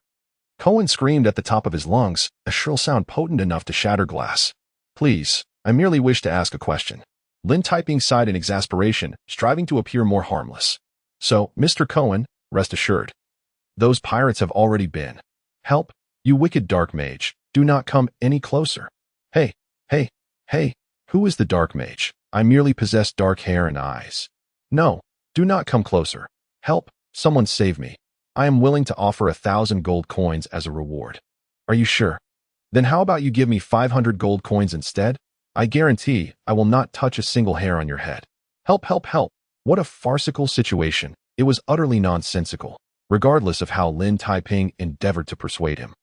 Cohen screamed at the top of his lungs, a shrill sound potent enough to shatter glass. "Please, I merely wish to ask a question." Lin Taiping sighed in exasperation, striving to appear more harmless. "So, Mr. Cohen, rest assured, those pirates have already been. Help, you wicked dark mage, do not come any closer." Hey, who is the dark mage? I merely possess dark hair and eyes. No, do not come closer. Help, someone save me. I am willing to offer 1,000 gold coins as a reward. Are you sure? Then how about you give me 500 gold coins instead? I guarantee I will not touch a single hair on your head. Help, help, help. What a farcical situation. It was utterly nonsensical, regardless of how Lin Taiping endeavored to persuade him.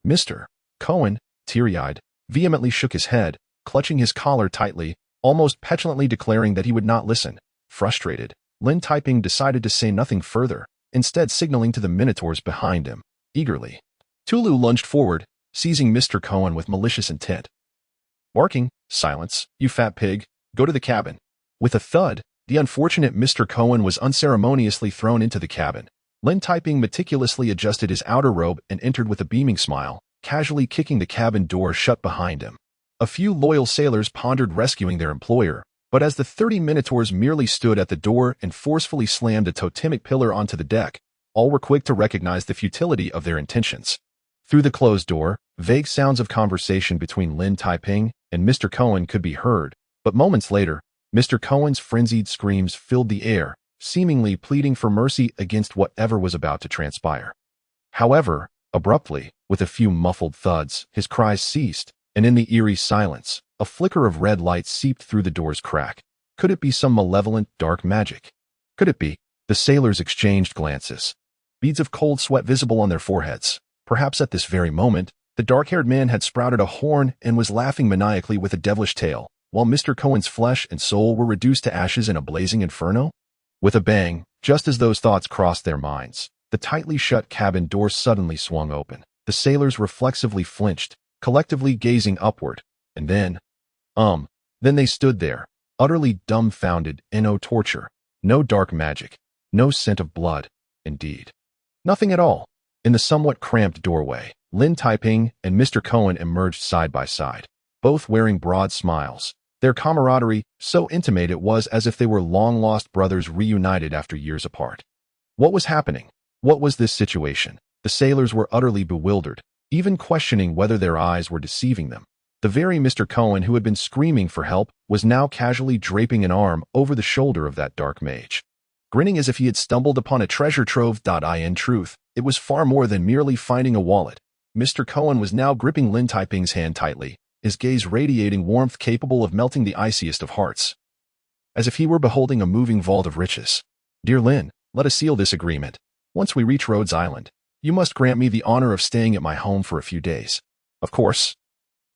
Mr. Cohen, teary-eyed, vehemently shook his head, clutching his collar tightly, almost petulantly declaring that he would not listen. Frustrated, Lin Taiping decided to say nothing further, instead signaling to the minotaurs behind him, eagerly. Tulu lunged forward, seizing Mr. Cohen with malicious intent. Barking, "Silence, you fat pig, go to the cabin." With a thud, the unfortunate Mr. Cohen was unceremoniously thrown into the cabin. Lin Taiping meticulously adjusted his outer robe and entered with a beaming smile, casually kicking the cabin door shut behind him. A few loyal sailors pondered rescuing their employer, but as the 30 minotaurs merely stood at the door and forcefully slammed a totemic pillar onto the deck, all were quick to recognize the futility of their intentions. Through the closed door, vague sounds of conversation between Lin Taiping and Mr. Cohen could be heard, but moments later, Mr. Cohen's frenzied screams filled the air, seemingly pleading for mercy against whatever was about to transpire. However, abruptly, with a few muffled thuds, his cries ceased, and in the eerie silence, a flicker of red light seeped through the door's crack. Could it be some malevolent, dark magic? Could it be? The sailors exchanged glances. Beads of cold sweat visible on their foreheads. Perhaps at this very moment, the dark-haired man had sprouted a horn and was laughing maniacally with a devilish tail, while Mr. Cohen's flesh and soul were reduced to ashes in a blazing inferno? With a bang, just as those thoughts crossed their minds, the tightly shut cabin door suddenly swung open. The sailors reflexively flinched, collectively gazing upward, and then they stood there, utterly dumbfounded. No torture, no dark magic, no scent of blood, indeed. Nothing at all. In the somewhat cramped doorway, Lin Taiping and Mr. Cohen emerged side by side, both wearing broad smiles. Their camaraderie, so intimate it was as if they were long-lost brothers reunited after years apart. What was happening? What was this situation? The sailors were utterly bewildered, even questioning whether their eyes were deceiving them. The very Mr. Cohen who had been screaming for help was now casually draping an arm over the shoulder of that dark mage, grinning as if he had stumbled upon a treasure trove. In truth, it was far more than merely finding a wallet. Mr. Cohen was now gripping Lin Taiping's hand tightly, his gaze radiating warmth capable of melting the iciest of hearts, as if he were beholding a moving vault of riches. "Dear Lin, let us seal this agreement. Once we reach Rhodes Island, you must grant me the honor of staying at my home for a few days." "Of course.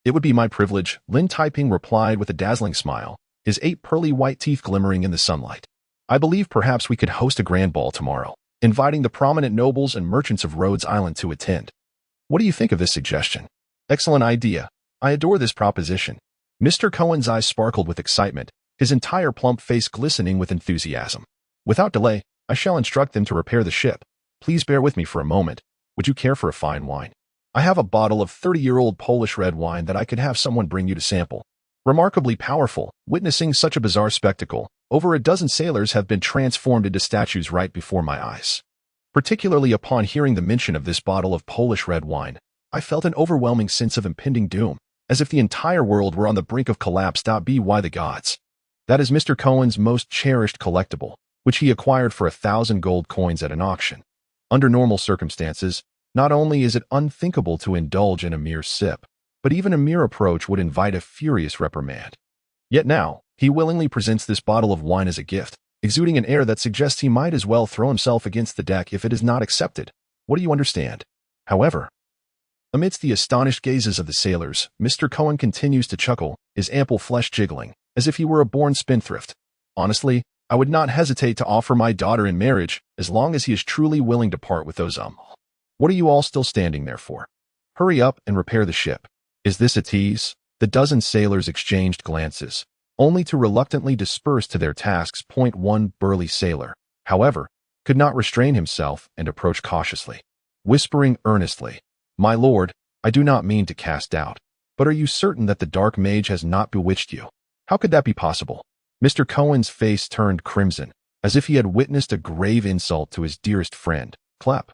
It would be my privilege," Lin Taiping replied with a dazzling smile, his 8 pearly white teeth glimmering in the sunlight. "I believe perhaps we could host a grand ball tomorrow, inviting the prominent nobles and merchants of Rhodes Island to attend. What do you think of this suggestion?" "Excellent idea. I adore this proposition." Mr. Cohen's eyes sparkled with excitement, his entire plump face glistening with enthusiasm. "Without delay, I shall instruct them to repair the ship. Please bear with me for a moment. Would you care for a fine wine? I have a bottle of 30-year-old Polish red wine that I could have someone bring you to sample. Remarkably powerful, witnessing such a bizarre spectacle, over a dozen sailors have been transformed into statues right before my eyes. Particularly upon hearing the mention of this bottle of Polish red wine, I felt an overwhelming sense of impending doom, as if the entire world were on the brink of collapse. By the gods. That is Mr. Cohen's most cherished collectible, which he acquired for 1,000 gold coins at an auction. Under normal circumstances, not only is it unthinkable to indulge in a mere sip, but even a mere approach would invite a furious reprimand. Yet now, he willingly presents this bottle of wine as a gift, exuding an air that suggests he might as well throw himself against the deck if it is not accepted. What do you understand? However, amidst the astonished gazes of the sailors, Mr. Cohen continues to chuckle, his ample flesh jiggling, as if he were a born spendthrift. "Honestly, I would not hesitate to offer my daughter in marriage, as long as he is truly willing to part with those What are you all still standing there for? Hurry up and repair the ship." "Is this a tease?" The dozen sailors exchanged glances, only to reluctantly disperse to their tasks. One burly sailor, however, could not restrain himself and approached cautiously, whispering earnestly, "My lord, I do not mean to cast doubt, but are you certain that the dark mage has not bewitched you? How could that be possible?" Mr. Cohen's face turned crimson, as if he had witnessed a grave insult to his dearest friend. "Clep,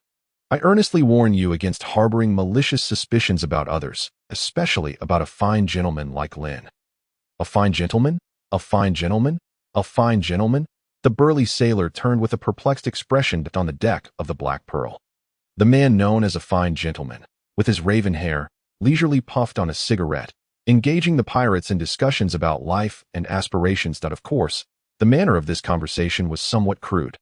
I earnestly warn you against harboring malicious suspicions about others, especially about a fine gentleman like Lin." "A fine gentleman? A fine gentleman? A fine gentleman?" The burly sailor turned with a perplexed expression on the deck of the Black Pearl. The man known as a fine gentleman, with his raven hair, leisurely puffed on a cigarette, engaging the pirates in discussions about life and aspirations. Of course, the manner of this conversation was somewhat crude,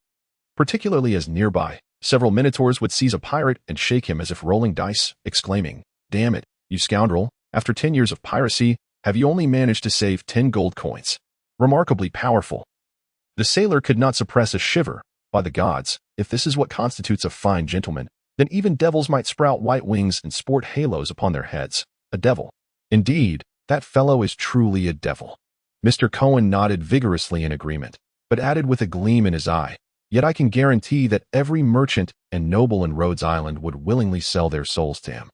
particularly as nearby, several minotaurs would seize a pirate and shake him as if rolling dice, exclaiming, "Damn it, you scoundrel, after 10 years of piracy, have you only managed to save 10 gold coins? Remarkably powerful." The sailor could not suppress a shiver. By the gods, if this is what constitutes a fine gentleman, then even devils might sprout white wings and sport halos upon their heads. A devil. Indeed, that fellow is truly a devil. Mr. Cohen nodded vigorously in agreement, but added with a gleam in his eye, "Yet I can guarantee that every merchant and noble in Rhodes Island would willingly sell their souls to him.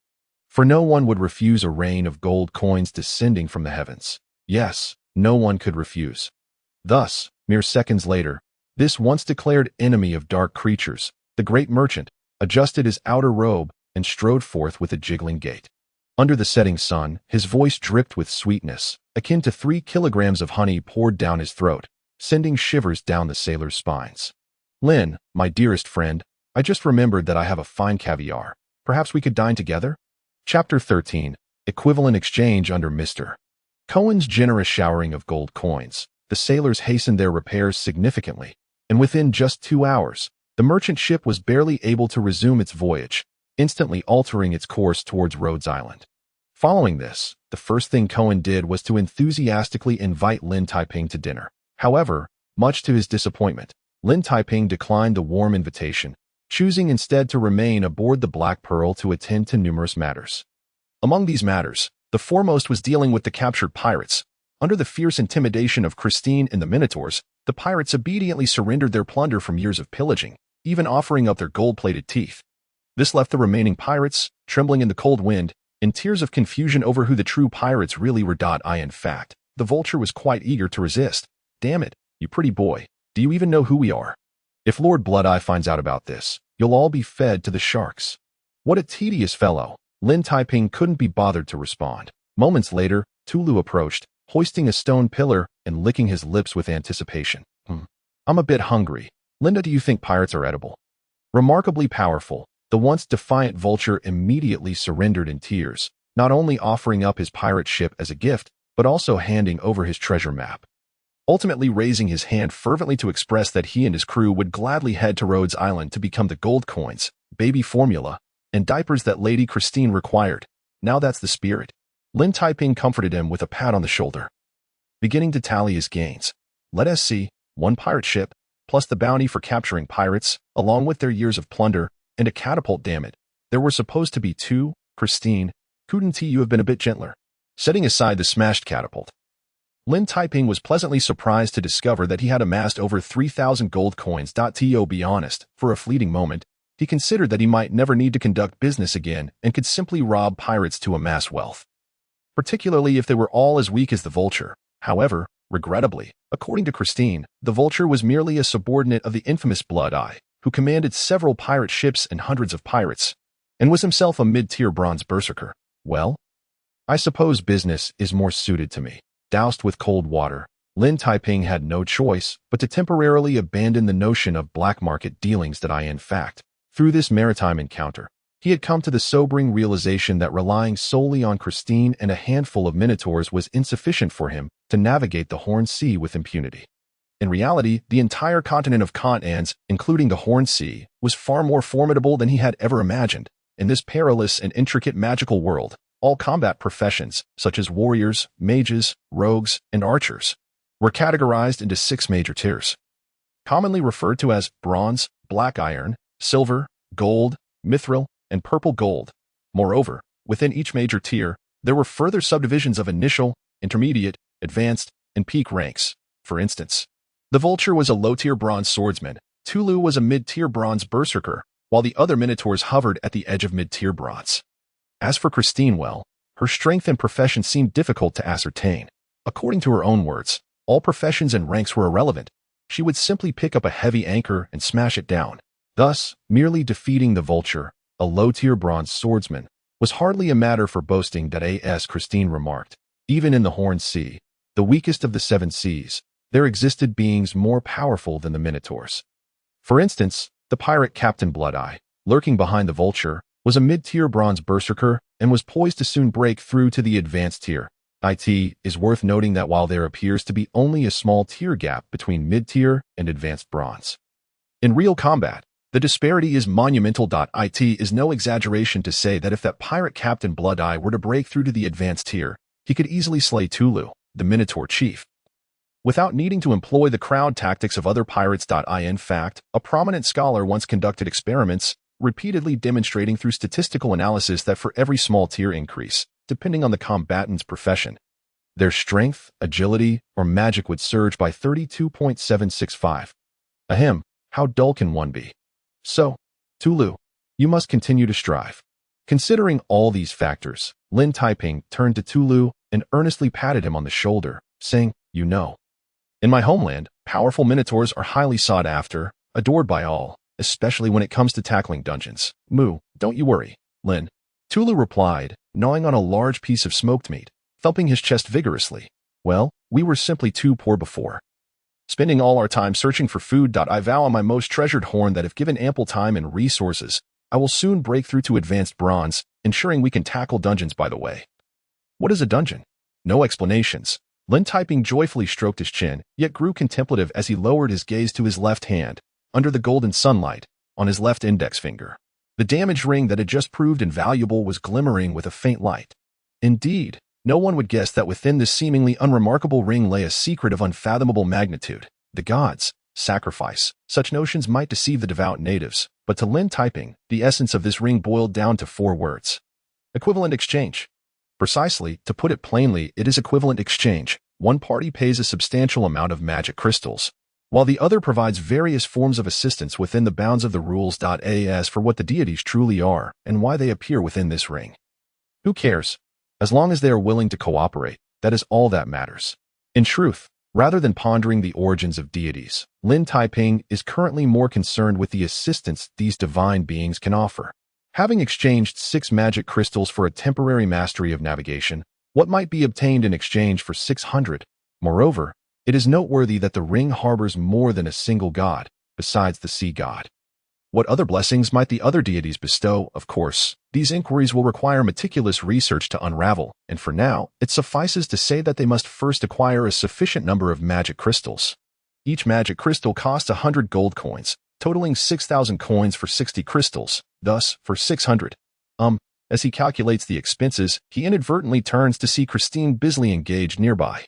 For no one would refuse a rain of gold coins descending from the heavens. Yes, no one could refuse." Thus, mere seconds later, this once declared enemy of dark creatures, the great merchant, adjusted his outer robe and strode forth with a jiggling gait. Under the setting sun, his voice dripped with sweetness, akin to 3 kilograms of honey poured down his throat, sending shivers down the sailors' spines. "Lynn, my dearest friend, I just remembered that I have a fine caviar. Perhaps we could dine together?" Chapter 13. Equivalent Exchange under Mr. Cohen's generous showering of gold coins. The sailors hastened their repairs significantly, and within just 2 hours, the merchant ship was barely able to resume its voyage, instantly altering its course towards Rhodes Island. Following this, the first thing Cohen did was to enthusiastically invite Lin Taiping to dinner. However, much to his disappointment, Lin Taiping declined the warm invitation, choosing instead to remain aboard the Black Pearl to attend to numerous matters. Among these matters, the foremost was dealing with the captured pirates. Under the fierce intimidation of Christine and the Minotaurs, the pirates obediently surrendered their plunder from years of pillaging, even offering up their gold-plated teeth. This left the remaining pirates, trembling in the cold wind, in tears of confusion over who the true pirates really were. In fact, the vulture was quite eager to resist. "Damn it, you pretty boy, do you even know who we are? If Lord Blood-Eye finds out about this, you'll all be fed to the sharks." What a tedious fellow. Lin Taiping couldn't be bothered to respond. Moments later, Tulu approached, hoisting a stone pillar and licking his lips with anticipation. "I'm a bit hungry. Linda, do you think pirates are edible?" Remarkably powerful, the once defiant vulture immediately surrendered in tears, not only offering up his pirate ship as a gift, but also handing over his treasure map. Ultimately raising his hand fervently to express that he and his crew would gladly head to Rhodes Island to become the gold coins, baby formula, and diapers that Lady Christine required. Now that's the spirit. Lin Taiping comforted him with a pat on the shoulder. Beginning to tally his gains. Let us see, 1 pirate ship, plus the bounty for capturing pirates, along with their years of plunder, and a catapult. Damn it. There were supposed to be 2, Christine. Couldn't you have been a bit gentler? Setting aside the smashed catapult, Lin Taiping was pleasantly surprised to discover that he had amassed over 3,000 gold coins. To be honest, for a fleeting moment, he considered that he might never need to conduct business again and could simply rob pirates to amass wealth, particularly if they were all as weak as the vulture. However, regrettably, according to Christine, the vulture was merely a subordinate of the infamous Blood-Eye, who commanded several pirate ships and hundreds of pirates, and was himself a mid-tier bronze berserker. Well, I suppose business is more suited to me. Doused with cold water, Lin Taiping had no choice but to temporarily abandon the notion of black market dealings. In fact, through this maritime encounter, he had come to the sobering realization that relying solely on Christine and a handful of minotaurs was insufficient for him to navigate the Horn Sea with impunity. In reality, the entire continent of Kantans, including the Horn Sea, was far more formidable than he had ever imagined. In this perilous and intricate magical world, all combat professions, such as warriors, mages, rogues, and archers, were categorized into 6 major tiers, commonly referred to as bronze, black iron, silver, gold, mithril, and purple gold. Moreover, within each major tier, there were further subdivisions of initial, intermediate, advanced, and peak ranks. For instance, the vulture was a low-tier bronze swordsman, Tulu was a mid-tier bronze berserker, while the other minotaurs hovered at the edge of mid-tier bronze. As for Christine, well, her strength and profession seemed difficult to ascertain. According to her own words, all professions and ranks were irrelevant. She would simply pick up a heavy anchor and smash it down. Thus, merely defeating the vulture, a low-tier bronze swordsman, was hardly a matter for boasting. As Christine remarked, even in the Horn Sea, the weakest of the 7 seas, there existed beings more powerful than the Minotaurs. For instance, the pirate Captain Bloodeye, lurking behind the Vulture, was a mid-tier bronze berserker and was poised to soon break through to the advanced tier. It is worth noting that while there appears to be only a small tier gap between mid-tier and advanced bronze, in real combat, the disparity is monumental. It is no exaggeration to say that if that pirate Captain Bloodeye were to break through to the advanced tier, he could easily slay Tulu, the Minotaur chief, without needing to employ the crowd tactics of other pirates. In fact, a prominent scholar once conducted experiments, repeatedly demonstrating through statistical analysis that for every small tier increase, depending on the combatant's profession, their strength, agility, or magic would surge by 32.765. Ahem, how dull can one be? So, Tulu, you must continue to strive. Considering all these factors, Lin Taiping turned to Tulu and earnestly patted him on the shoulder, saying, "You know, in my homeland, powerful minotaurs are highly sought after, adored by all, especially when it comes to tackling dungeons. Moo, don't you worry, Lin." Tulu replied, gnawing on a large piece of smoked meat, thumping his chest vigorously. "Well, we were simply too poor before, spending all our time searching for food. I vow on my most treasured horn that if given ample time and resources, I will soon break through to advanced bronze, ensuring we can tackle dungeons by the way." "What is a dungeon?" "No explanations." Lin Taiping joyfully stroked his chin, yet grew contemplative as he lowered his gaze to his left hand, under the golden sunlight, on his left index finger. The damaged ring that had just proved invaluable was glimmering with a faint light. Indeed, no one would guess that within this seemingly unremarkable ring lay a secret of unfathomable magnitude. The gods, sacrifice, such notions might deceive the devout natives, but to Lin Taiping, the essence of this ring boiled down to 4 words. Equivalent exchange. Precisely, to put it plainly, it is equivalent exchange. One party pays a substantial amount of magic crystals, while the other provides various forms of assistance within the bounds of the rules. As for what the deities truly are and why they appear within this ring, who cares? As long as they are willing to cooperate, that is all that matters. In truth, rather than pondering the origins of deities, Lin Taiping is currently more concerned with the assistance these divine beings can offer. Having exchanged 6 magic crystals for a temporary mastery of navigation, what might be obtained in exchange for 600? Moreover, it is noteworthy that the ring harbors more than a single god, besides the sea god. What other blessings might the other deities bestow? Of course, these inquiries will require meticulous research to unravel, and for now, it suffices to say that they must first acquire a sufficient number of magic crystals. Each magic crystal costs 100 gold coins, totaling 6,000 coins for 60 crystals. Thus, for 600. As he calculates the expenses, he inadvertently turns to see Christine busily engaged nearby,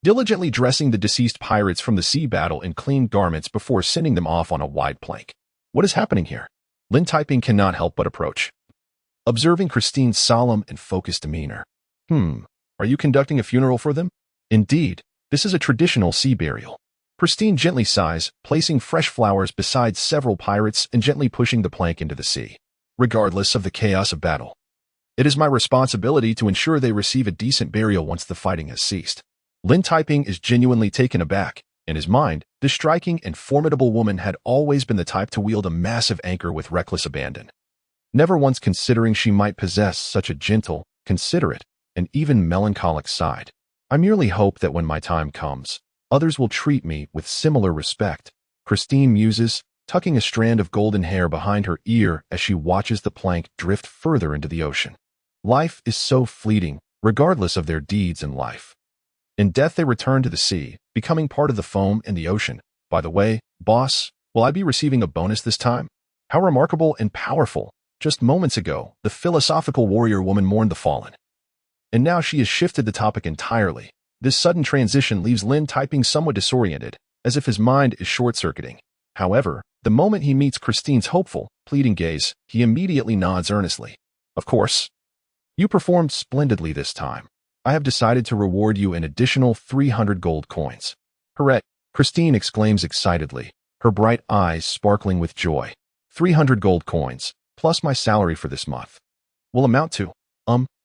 diligently dressing the deceased pirates from the sea battle in clean garments before sending them off on a wide plank. What is happening here? Lin Taiping cannot help but approach, observing Christine's solemn and focused demeanor. Are you conducting a funeral for them? Indeed, this is a traditional sea burial. Christine gently sighs, placing fresh flowers beside several pirates and gently pushing the plank into the sea. Regardless of the chaos of battle, it is my responsibility to ensure they receive a decent burial once the fighting has ceased. Lin Taiping is genuinely taken aback. In his mind, this striking and formidable woman had always been the type to wield a massive anchor with reckless abandon, never once considering she might possess such a gentle, considerate, and even melancholic side. I merely hope that when my time comes, others will treat me with similar respect. Christine muses, tucking a strand of golden hair behind her ear as she watches the plank drift further into the ocean. Life is so fleeting, regardless of their deeds in life. In death they return to the sea, becoming part of the foam and the ocean. By the way, boss, will I be receiving a bonus this time? How remarkable and powerful. Just moments ago, the philosophical warrior woman mourned the fallen, and now she has shifted the topic entirely. This sudden transition leaves Lin Taiping somewhat disoriented, as if his mind is short-circuiting. However, the moment he meets Christine's hopeful, pleading gaze, he immediately nods earnestly. Of course. You performed splendidly this time. I have decided to reward you an additional 300 gold coins. Hooray! Christine exclaims excitedly, her bright eyes sparkling with joy. 300 gold coins, plus my salary for this month, will amount to,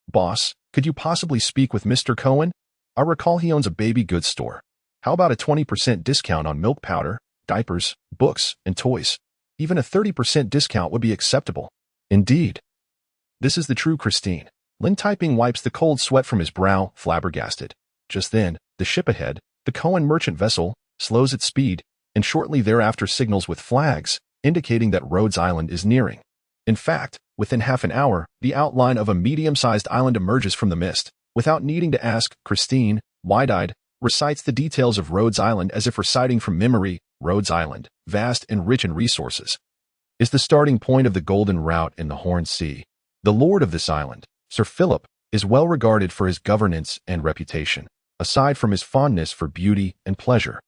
boss, could you possibly speak with Mr. Cohen? I recall he owns a baby goods store. How about a 20% discount on milk powder, diapers, books, and toys? Even a 30% discount would be acceptable. Indeed. This is the true Christine. Lin Taiping wipes the cold sweat from his brow, flabbergasted. Just then, the ship ahead, the Cohen merchant vessel, slows its speed, and shortly thereafter signals with flags, indicating that Rhodes Island is nearing. In fact, within half an hour, the outline of a medium-sized island emerges from the mist. Without needing to ask, Christine, wide-eyed, recites the details of Rhodes Island as if reciting from memory. Rhodes Island, vast and rich in resources, is the starting point of the Golden Route in the Horn Sea. The lord of this island, Sir Philip, is well regarded for his governance and reputation, aside from his fondness for beauty and pleasure.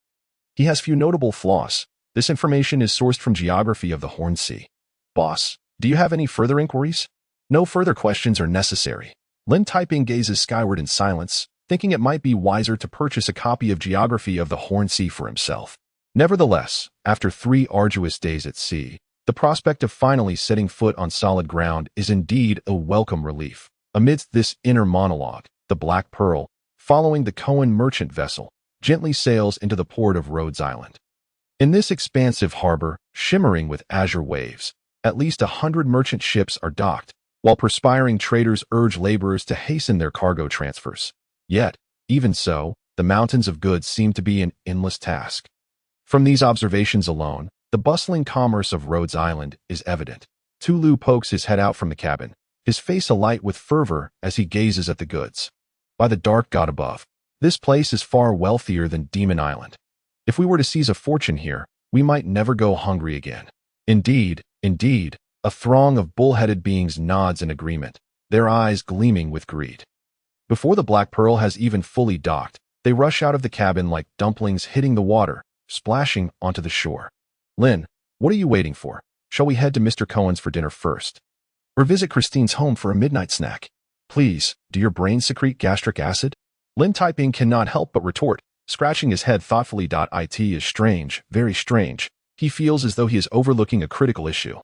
He has few notable flaws. This information is sourced from geography of the Horn Sea. Boss, do you have any further inquiries? No further questions are necessary. Lin Taiping gazes skyward in silence, thinking it might be wiser to purchase a copy of Geography of the Horn Sea for himself. Nevertheless, after 3 arduous days at sea, the prospect of finally setting foot on solid ground is indeed a welcome relief. Amidst this inner monologue, the Black Pearl, following the Cohen merchant vessel, gently sails into the port of Rhodes Island. In this expansive harbor, shimmering with azure waves, at least 100 merchant ships are docked, while perspiring traders urge laborers to hasten their cargo transfers. Yet, even so, the mountains of goods seem to be an endless task. From these observations alone, the bustling commerce of Rhodes Island is evident. Tulu pokes his head out from the cabin, his face alight with fervor as he gazes at the goods. By the dark god above, this place is far wealthier than Demon Island. If we were to seize a fortune here, we might never go hungry again. Indeed, a throng of bull-headed beings nods in agreement, their eyes gleaming with greed. Before the Black Pearl has even fully docked, they rush out of the cabin like dumplings hitting the water, splashing onto the shore. Lin, what are you waiting for? Shall we head to Mr. Cohen's for dinner first? Or visit Christine's home for a midnight snack? Please, do your brains secrete gastric acid? Lin Taiping cannot help but retort, scratching his head thoughtfully. It is strange, very strange. He feels as though he is overlooking a critical issue.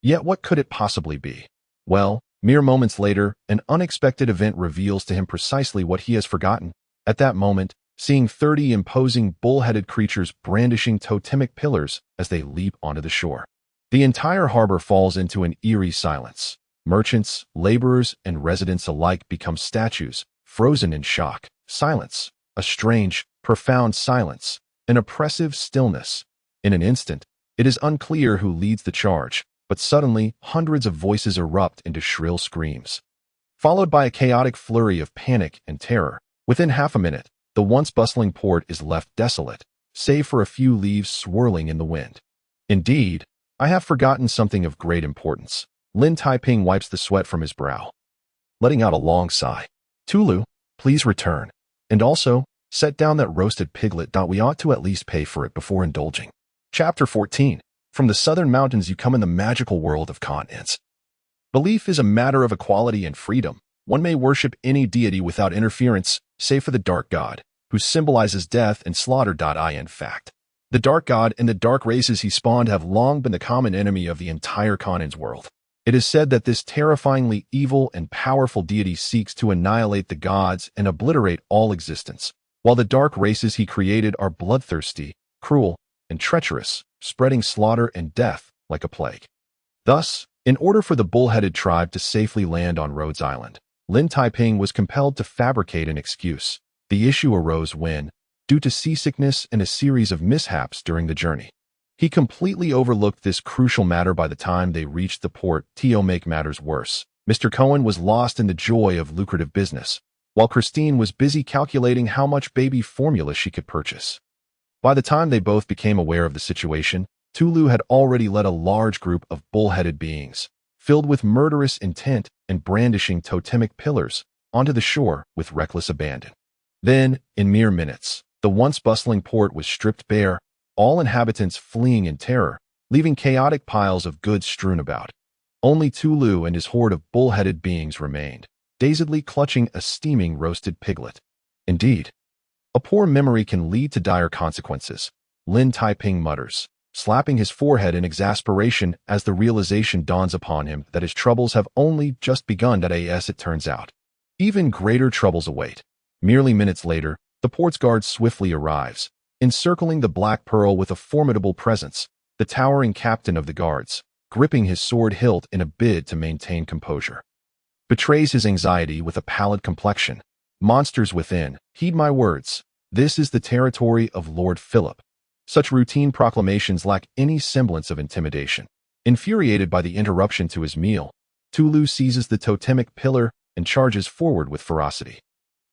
Yet what could it possibly be? Well, mere moments later, an unexpected event reveals to him precisely what he has forgotten. At that moment, seeing 30 imposing bull-headed creatures brandishing totemic pillars as they leap onto the shore. The entire harbor falls into an eerie silence. Merchants, laborers, and residents alike become statues, frozen in shock. Silence. A strange, profound silence. An oppressive stillness. In an instant, it is unclear who leads the charge, but suddenly hundreds of voices erupt into shrill screams. Followed by a chaotic flurry of panic and terror. Within half a minute, the once bustling port is left desolate, save for a few leaves swirling in the wind. Indeed, I have forgotten something of great importance. Lin Taiping wipes the sweat from his brow, letting out a long sigh. Tulu, please return. And also, set down that roasted piglet. We ought to at least pay for it before indulging. Chapter 14. From the southern mountains you come in the magical world of Kantans. Belief is a matter of equality and freedom. One may worship any deity without interference, save for the Dark God, who symbolizes death and slaughter. In fact, the Dark God and the dark races he spawned have long been the common enemy of the entire Kantans world. It is said that this terrifyingly evil and powerful deity seeks to annihilate the gods and obliterate all existence, while the dark races he created are bloodthirsty, cruel, and treacherous, spreading slaughter and death like a plague. Thus, in order for the bull-headed tribe to safely land on Rhodes Island, Lin Taiping was compelled to fabricate an excuse. The issue arose when, due to seasickness and a series of mishaps during the journey, he completely overlooked this crucial matter. By the time they reached the port, to make matters worse, Mr. Cohen was lost in the joy of lucrative business, while Christine was busy calculating how much baby formula she could purchase. By the time they both became aware of the situation, Tulu had already led a large group of bull-headed beings, filled with murderous intent and brandishing totemic pillars, onto the shore with reckless abandon. Then, in mere minutes, the once bustling port was stripped bare, all inhabitants fleeing in terror, leaving chaotic piles of goods strewn about. Only Tulu and his horde of bull-headed beings remained, dazedly clutching a steaming roasted piglet. Indeed, a poor memory can lead to dire consequences, Lin Taiping mutters, slapping his forehead in exasperation as the realization dawns upon him that his troubles have only just begun. As it turns out, even greater troubles await. Merely minutes later, the port's guard swiftly arrives, encircling the Black Pearl with a formidable presence, the towering captain of the guards, gripping his sword hilt in a bid to maintain composure, betrays his anxiety with a pallid complexion. Monsters within, heed my words. This is the territory of Lord Philip. Such routine proclamations lack any semblance of intimidation. Infuriated by the interruption to his meal, Tulu seizes the totemic pillar and charges forward with ferocity.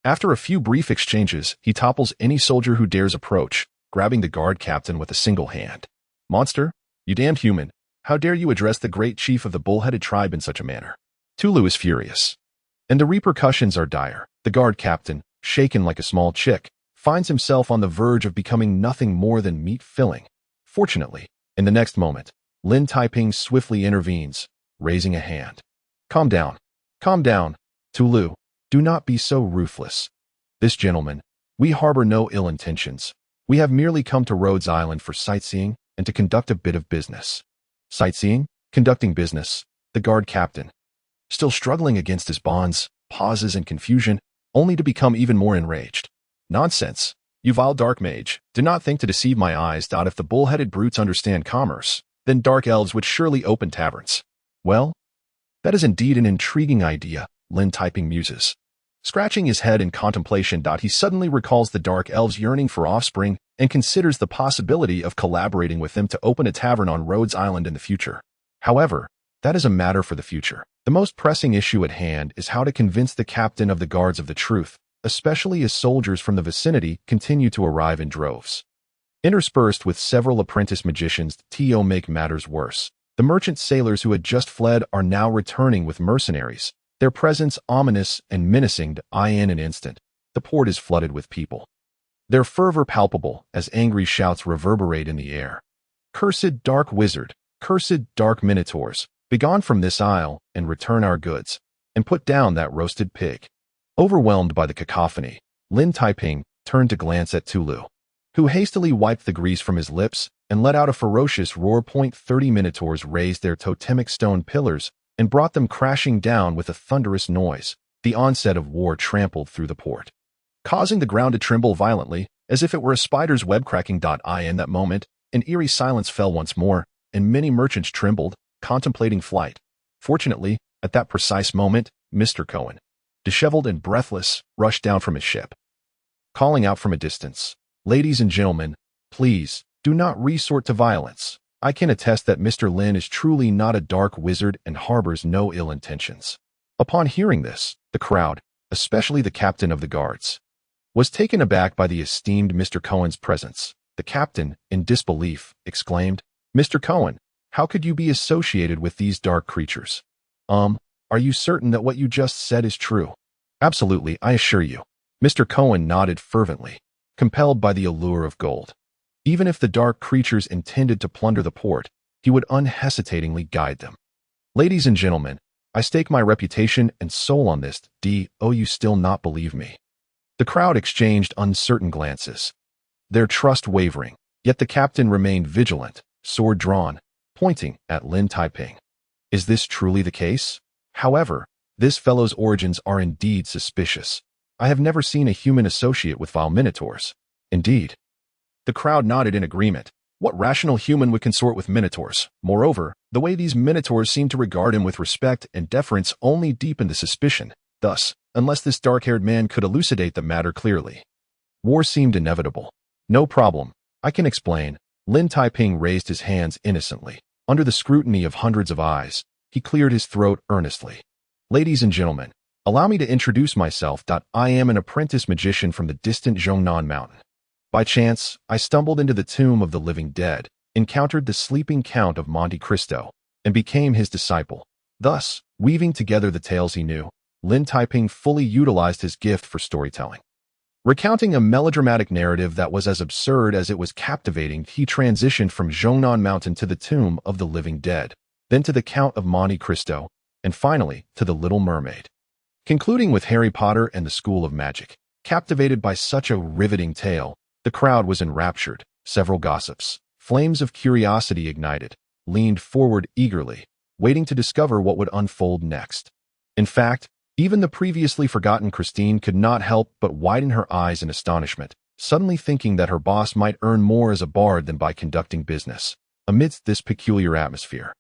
After a few brief exchanges, he topples any soldier who dares approach, grabbing the guard captain with a single hand. "Monster, you damned human, how dare you address the great chief of the bull-headed tribe in such a manner?" Tulu is furious. And the repercussions are dire. The guard captain, shaken like a small chick, finds himself on the verge of becoming nothing more than meat-filling. Fortunately, in the next moment, Lin Taiping swiftly intervenes, raising a hand. Calm down, Tulu. Do not be so ruthless. This gentleman, we harbor no ill intentions. We have merely come to Rhodes Island for sightseeing and to conduct a bit of business. Sightseeing? Conducting business? The guard captain, still struggling against his bonds, pauses in confusion, only to become even more enraged. Nonsense. You vile dark mage, do not think to deceive my eyes. If the bull-headed brutes understand commerce, then dark elves would surely open taverns. Well, that is indeed an intriguing idea, Lin Taiping muses. Scratching his head in contemplation, he suddenly recalls the dark elves' yearning for offspring and considers the possibility of collaborating with them to open a tavern on Rhodes Island in the future. However, that is a matter for the future. The most pressing issue at hand is how to convince the captain of the guards of the truth, especially as soldiers from the vicinity continue to arrive in droves. Interspersed with several apprentice magicians to make matters worse, the merchant sailors who had just fled are now returning with mercenaries, their presence ominous and menacing. In an instant, the port is flooded with people. Their fervor palpable as angry shouts reverberate in the air. "Cursed dark wizard, cursed dark minotaurs, begone from this isle and return our goods, and put down that roasted pig." Overwhelmed by the cacophony, Lin Taiping turned to glance at Tulu, who hastily wiped the grease from his lips and let out a ferocious roar. 30 minotaurs raised their totemic stone pillars and brought them crashing down with a thunderous noise. The onset of war trampled through the port, causing the ground to tremble violently, as if it were a spider's web cracking. In that moment, an eerie silence fell once more, and many merchants trembled, contemplating flight. Fortunately, at that precise moment, Mr. Cohen, disheveled and breathless, rushed down from his ship, calling out from a distance, "Ladies and gentlemen, please, do not resort to violence. I can attest that Mr. Lin is truly not a dark wizard and harbors no ill intentions." Upon hearing this, the crowd, especially the captain of the guards, was taken aback by the esteemed Mr. Cohen's presence. The captain, in disbelief, exclaimed, "Mr. Cohen, how could you be associated with these dark creatures? Are you certain that what you just said is true?" "Absolutely, I assure you." Mr. Cohen nodded fervently, compelled by the allure of gold. Even if the dark creatures intended to plunder the port, he would unhesitatingly guide them. "Ladies and gentlemen, I stake my reputation and soul on this. You still not believe me?" The crowd exchanged uncertain glances, their trust wavering, yet the captain remained vigilant, sword drawn, pointing at Lin Taiping. "Is this truly the case? However, this fellow's origins are indeed suspicious. I have never seen a human associate with vile minotaurs." "Indeed." The crowd nodded in agreement. What rational human would consort with minotaurs? Moreover, the way these minotaurs seemed to regard him with respect and deference only deepened the suspicion. Thus, unless this dark-haired man could elucidate the matter clearly, war seemed inevitable. "No problem. I can explain." Lin Taiping raised his hands innocently. Under the scrutiny of hundreds of eyes, he cleared his throat earnestly. "Ladies and gentlemen, allow me to introduce myself. I am an apprentice magician from the distant Zhongnan mountain. By chance, I stumbled into the tomb of the living dead, encountered the sleeping Count of Monte Cristo, and became his disciple." Thus, weaving together the tales he knew, Lin Taiping fully utilized his gift for storytelling. Recounting a melodramatic narrative that was as absurd as it was captivating, he transitioned from Zhongnan Mountain to the tomb of the living dead, then to the Count of Monte Cristo, and finally to the Little Mermaid. Concluding with Harry Potter and the School of Magic. Captivated by such a riveting tale, the crowd was enraptured. Several gossips, flames of curiosity ignited, leaned forward eagerly, waiting to discover what would unfold next. In fact, even the previously forgotten Christine could not help but widen her eyes in astonishment, suddenly thinking that her boss might earn more as a bard than by conducting business. Amidst this peculiar atmosphere,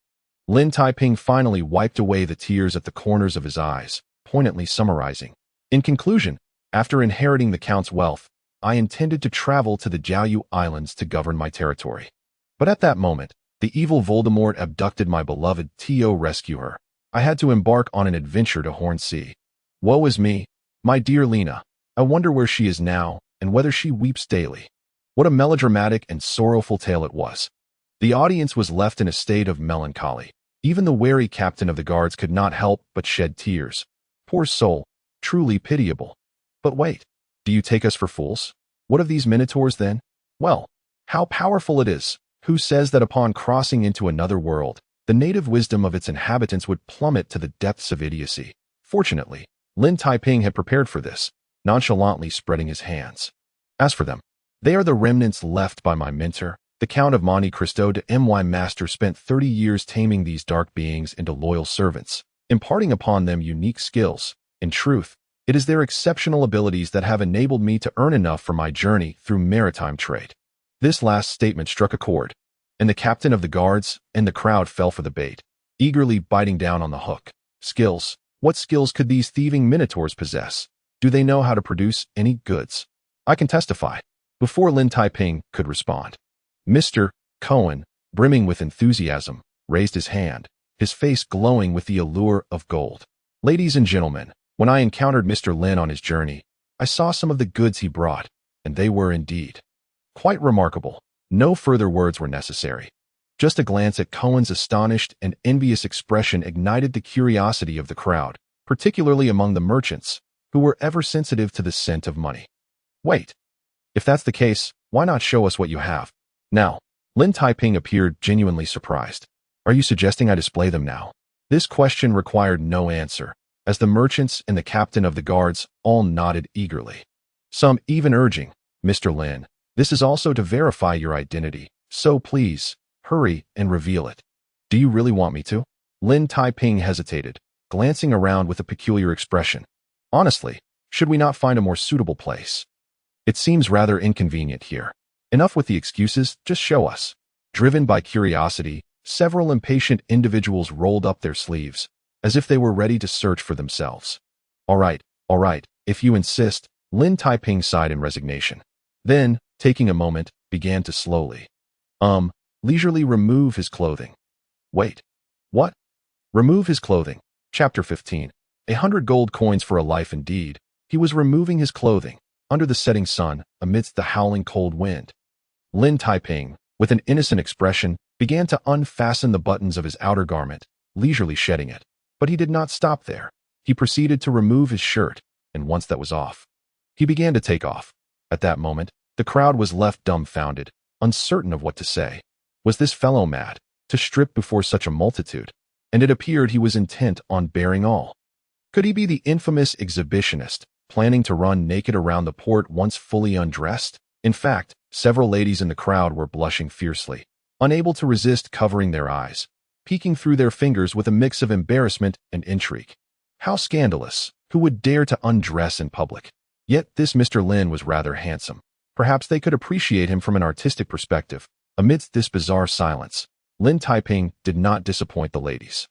Lin Taiping finally wiped away the tears at the corners of his eyes, poignantly summarizing. In conclusion, after inheriting the Count's wealth, I intended to travel to the Jiaoyu Islands to govern my territory. But at that moment, the evil Voldemort abducted my beloved To rescue her. I had to embark on an adventure to Hornsea. Woe is me, my dear Lena. I wonder where she is now, and whether she weeps daily. What a melodramatic and sorrowful tale it was. The audience was left in a state of melancholy. Even the wary captain of the guards could not help but shed tears. Poor soul, truly pitiable. But wait, do you take us for fools? What of these minotaurs then? Well, how powerful it is. Who says that upon crossing into another world, the native wisdom of its inhabitants would plummet to the depths of idiocy? Fortunately, Lin Taiping had prepared for this, nonchalantly spreading his hands. As for them, they are the remnants left by my mentor, the Count of Monte Cristo de My master spent 30 years taming these dark beings into loyal servants, imparting upon them unique skills. In truth, it is their exceptional abilities that have enabled me to earn enough for my journey through maritime trade. This last statement struck a chord, and the captain of the guards and the crowd fell for the bait, eagerly biting down on the hook. Skills? What skills could these thieving minotaurs possess? Do they know how to produce any goods? I can testify. Before Lin Taiping could respond, Mr. Cohen, brimming with enthusiasm, raised his hand, his face glowing with the allure of gold. Ladies and gentlemen, when I encountered Mr. Lin on his journey, I saw some of the goods he brought, and they were indeed quite remarkable. No further words were necessary. Just a glance at Cohen's astonished and envious expression ignited the curiosity of the crowd, particularly among the merchants, who were ever sensitive to the scent of money. Wait. If that's the case, why not show us what you have? Now, Lin Taiping appeared genuinely surprised. Are you suggesting I display them now? This question required no answer, as the merchants and the captain of the guards all nodded eagerly. Some even urging, Mr. Lin, this is also to verify your identity, so please, hurry and reveal it. Do you really want me to? Lin Taiping hesitated, glancing around with a peculiar expression. Honestly, should we not find a more suitable place? It seems rather inconvenient here. Enough with the excuses, just show us. Driven by curiosity, several impatient individuals rolled up their sleeves, as if they were ready to search for themselves. All right, if you insist, Lin Taiping sighed in resignation. Then, taking a moment, began to slowly, leisurely remove his clothing. Wait, what? Remove his clothing. Chapter 15. 100 gold coins for a life indeed. He was removing his clothing, under the setting sun, amidst the howling cold wind. Lin Taiping, with an innocent expression, began to unfasten the buttons of his outer garment, leisurely shedding it. But he did not stop there. He proceeded to remove his shirt, and once that was off, he began to take off. At that moment, the crowd was left dumbfounded, uncertain of what to say. Was this fellow mad, to strip before such a multitude? And it appeared he was intent on bearing all. Could he be the infamous exhibitionist, planning to run naked around the port once fully undressed? In fact, several ladies in the crowd were blushing fiercely, unable to resist covering their eyes, peeking through their fingers with a mix of embarrassment and intrigue. How scandalous! Who would dare to undress in public? Yet this Mr. Lin was rather handsome. Perhaps they could appreciate him from an artistic perspective. Amidst this bizarre silence, Lin Taiping did not disappoint the ladies.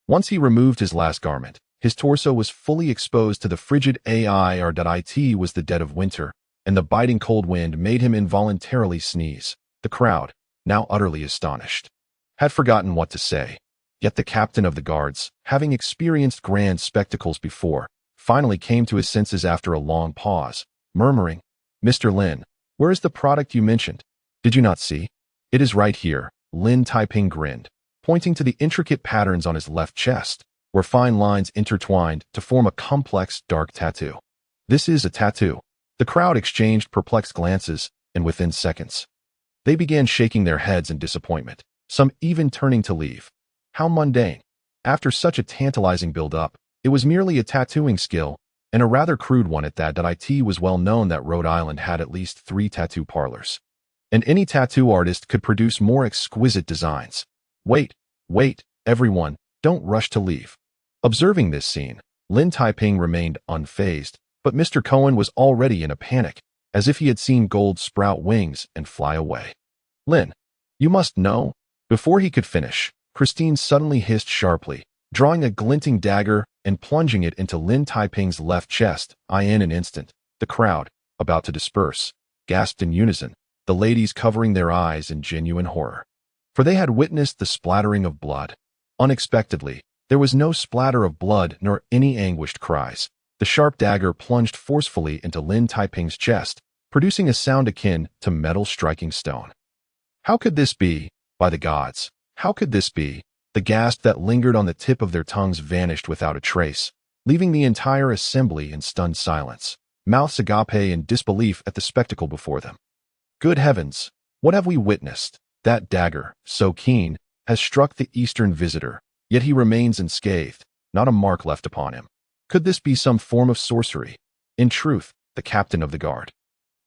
Once he removed his last garment, his torso was fully exposed to the frigid air that it was the dead of winter, and the biting cold wind made him involuntarily sneeze. The crowd, now utterly astonished, had forgotten what to say. Yet the captain of the guards, having experienced grand spectacles before, finally came to his senses after a long pause, murmuring, Mr. Lin, where is the product you mentioned? Did you not see? It is right here. Lin Taiping grinned, pointing to the intricate patterns on his left chest, where fine lines intertwined to form a complex, dark tattoo. This is a tattoo. The crowd exchanged perplexed glances, and within seconds, they began shaking their heads in disappointment, some even turning to leave. How mundane. After such a tantalizing build-up, it was merely a tattooing skill, and a rather crude one at that. It was well known that Rhode Island had at least 3 tattoo parlors, and any tattoo artist could produce more exquisite designs. Wait, everyone, don't rush to leave. Observing this scene, Lin Taiping remained unfazed, but Mr. Cohen was already in a panic, as if he had seen gold sprout wings and fly away. Lin, you must know. Before he could finish, Christine suddenly hissed sharply, drawing a glinting dagger and plunging it into Lin Taiping's left chest. In an instant, the crowd, about to disperse, gasped in unison, the ladies covering their eyes in genuine horror. For they had witnessed the splattering of blood. Unexpectedly, there was no splatter of blood nor any anguished cries. The sharp dagger plunged forcefully into Lin Taiping's chest, producing a sound akin to metal striking stone. How could this be? By the gods, how could this be? The gasp that lingered on the tip of their tongues vanished without a trace, leaving the entire assembly in stunned silence, mouths agape in disbelief at the spectacle before them. Good heavens, what have we witnessed? That dagger, so keen, has struck the Eastern visitor, yet he remains unscathed, not a mark left upon him. Could this be some form of sorcery? In truth, the captain of the guard,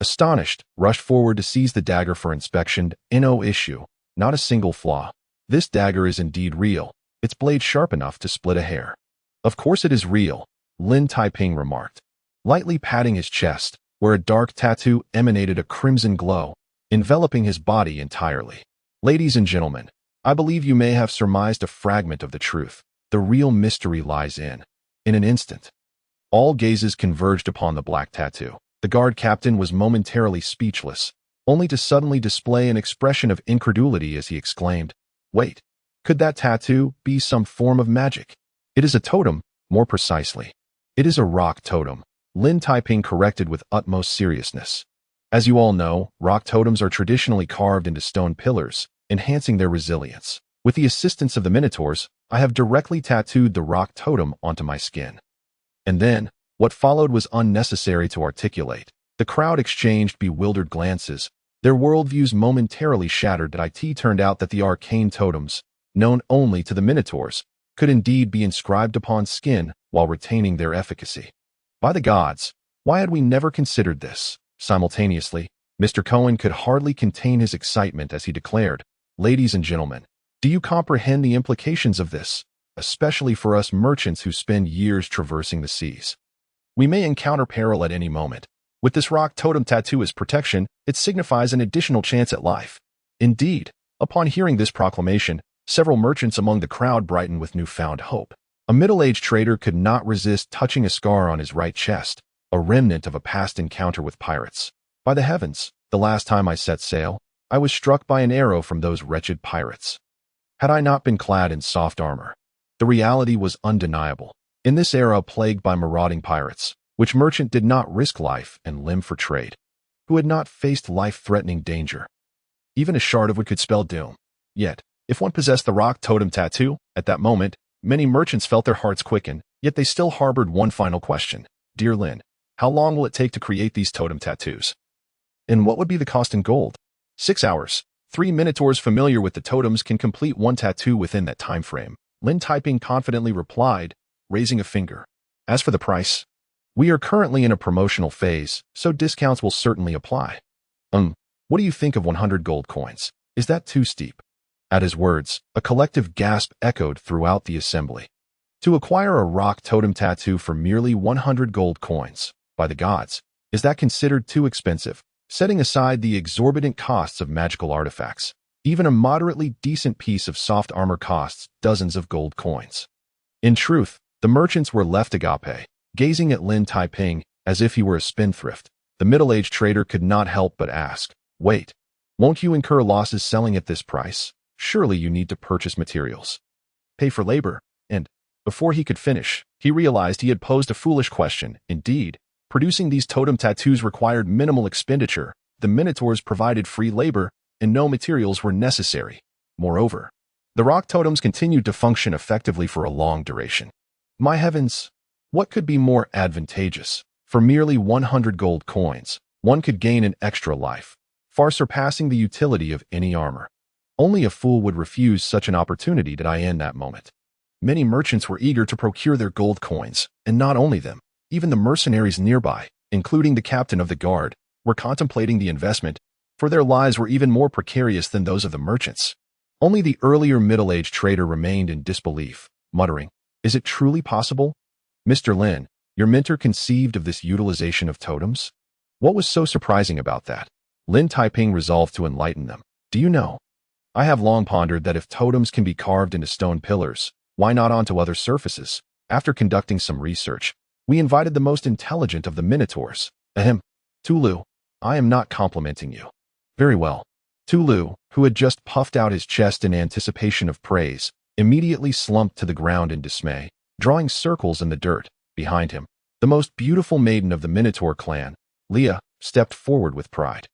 astonished, rushed forward to seize the dagger for inspection. No issue, not a single flaw. This dagger is indeed real, its blade sharp enough to split a hair. Of course it is real, Lin Taiping remarked, lightly patting his chest, where a dark tattoo emanated a crimson glow, enveloping his body entirely. Ladies and gentlemen, I believe you may have surmised a fragment of the truth. The real mystery lies in an instant. All gazes converged upon the black tattoo. The guard captain was momentarily speechless, only to suddenly display an expression of incredulity as he exclaimed, "Wait, could that tattoo be some form of magic? It is a totem, more precisely. It is a rock totem," Lin Taiping corrected with utmost seriousness. As you all know, rock totems are traditionally carved into stone pillars, enhancing their resilience. With the assistance of the minotaurs, I have directly tattooed the rock totem onto my skin. And then, what followed was unnecessary to articulate. The crowd exchanged bewildered glances, their worldviews momentarily shattered. It turned out that the arcane totems, known only to the minotaurs, could indeed be inscribed upon skin while retaining their efficacy. By the gods, why had we never considered this? Simultaneously, Mr. Cohen could hardly contain his excitement as he declared, "Ladies and gentlemen, do you comprehend the implications of this, especially for us merchants who spend years traversing the seas? We may encounter peril at any moment. With this rock totem tattoo as protection, it signifies an additional chance at life." Indeed, upon hearing this proclamation, several merchants among the crowd brightened with newfound hope. A middle-aged trader could not resist touching a scar on his right chest, a remnant of a past encounter with pirates. By the heavens, the last time I set sail, I was struck by an arrow from those wretched pirates. Had I not been clad in soft armor, the reality was undeniable. In this era plagued by marauding pirates, which merchant did not risk life and limb for trade? Who had not faced life-threatening danger? Even a shard of wood could spell doom. Yet, if one possessed the rock totem tattoo, at that moment, many merchants felt their hearts quicken, yet they still harbored one final question. "Dear Lin, how long will it take to create these totem tattoos? And what would be the cost in gold?" 6 hours. 3 minotaurs familiar with the totems can complete one tattoo within that time frame, Lin Taiping confidently replied, raising a finger. As for the price, we are currently in a promotional phase, so discounts will certainly apply. What do you think of 100 gold coins? Is that too steep? At his words, a collective gasp echoed throughout the assembly. To acquire a rock totem tattoo for merely 100 gold coins, by the gods, is that considered too expensive? Setting aside the exorbitant costs of magical artifacts, even a moderately decent piece of soft armor costs dozens of gold coins. In truth, the merchants were left agape, gazing at Lin Taiping as if he were a spendthrift. The middle-aged trader could not help but ask, "Wait, won't you incur losses selling at this price? Surely you need to purchase materials, pay for labor," and, before he could finish, he realized he had posed a foolish question. Indeed, producing these totem tattoos required minimal expenditure. The minotaurs provided free labor, and no materials were necessary. Moreover, the rock totems continued to function effectively for a long duration. My heavens, what could be more advantageous? For merely 100 gold coins, one could gain an extra life, far surpassing the utility of any armor. Only a fool would refuse such an opportunity. In that moment, many merchants were eager to procure their gold coins, and not only them, even the mercenaries nearby, including the captain of the guard, were contemplating the investment, for their lives were even more precarious than those of the merchants. Only the earlier middle-aged trader remained in disbelief, muttering, "Is it truly possible? Mr. Lin, your mentor conceived of this utilization of totems? What was so surprising about that?" Lin Taiping resolved to enlighten them. "Do you know, I have long pondered that if totems can be carved into stone pillars, why not onto other surfaces? After conducting some research, we invited the most intelligent of the minotaurs, to Tulu, I am not complimenting you. Very well. Tulu, who had just puffed out his chest in anticipation of praise, immediately slumped to the ground in dismay, drawing circles in the dirt behind him. The most beautiful maiden of the Minotaur clan, Leah, stepped forward with pride.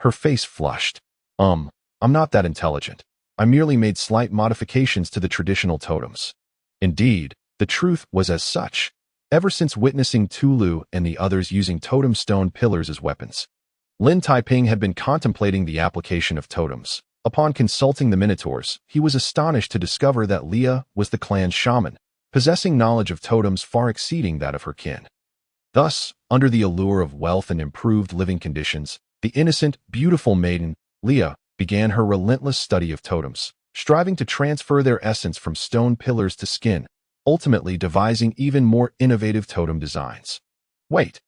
Her face flushed. I'm not that intelligent. I merely made slight modifications to the traditional totems. Indeed, the truth was as such, ever since witnessing Tulu and the others using totem stone pillars as weapons. Lin Taiping had been contemplating the application of totems. Upon consulting the Minotaurs, he was astonished to discover that Leah was the clan's shaman, possessing knowledge of totems far exceeding that of her kin. Thus, under the allure of wealth and improved living conditions, the innocent, beautiful maiden, Leah, began her relentless study of totems, striving to transfer their essence from stone pillars to skin, ultimately devising even more innovative totem designs. Wait,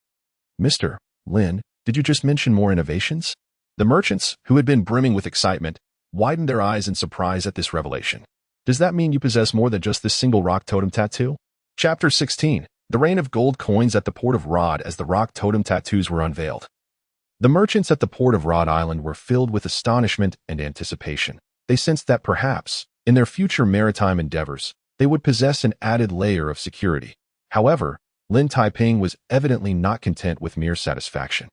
Mr. Lin, did you just mention more innovations? The merchants, who had been brimming with excitement, widened their eyes in surprise at this revelation. Does that mean you possess more than just this single rock totem tattoo? Chapter 16. The Rain of Gold Coins at the Port of Rod as the rock totem tattoos were unveiled. The merchants at the port of Rod Island were filled with astonishment and anticipation. They sensed that perhaps, in their future maritime endeavors, they would possess an added layer of security. However, Lin Taiping was evidently not content with mere satisfaction.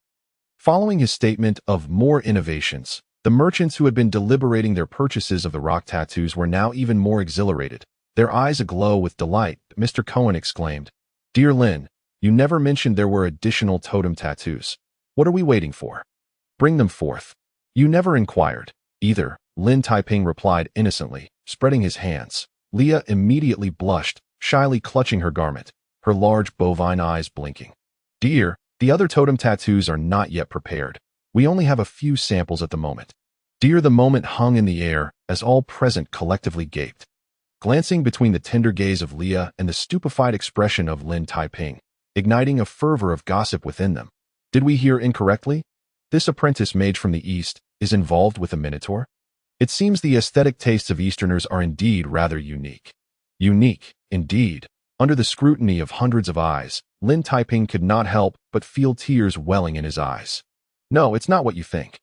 Following his statement of more innovations, the merchants who had been deliberating their purchases of the rock tattoos were now even more exhilarated. Their eyes aglow with delight, Mr. Cohen exclaimed, "Dear Lin, you never mentioned there were additional totem tattoos. What are we waiting for? Bring them forth." "You never inquired, either," Lin Taiping replied innocently, spreading his hands. Leah immediately blushed, shyly clutching her garment, her large bovine eyes blinking. "Dear, the other totem tattoos are not yet prepared. We only have a few samples at the moment." Dear, the moment hung in the air as all present collectively gaped. Glancing between the tender gaze of Leah and the stupefied expression of Lin Taiping, igniting a fervor of gossip within them. Did we hear incorrectly? This apprentice mage from the East is involved with a Minotaur? It seems the aesthetic tastes of Easterners are indeed rather unique. Unique, indeed. Under the scrutiny of hundreds of eyes, Lin Taiping could not help but feel tears welling in his eyes. "No, it's not what you think.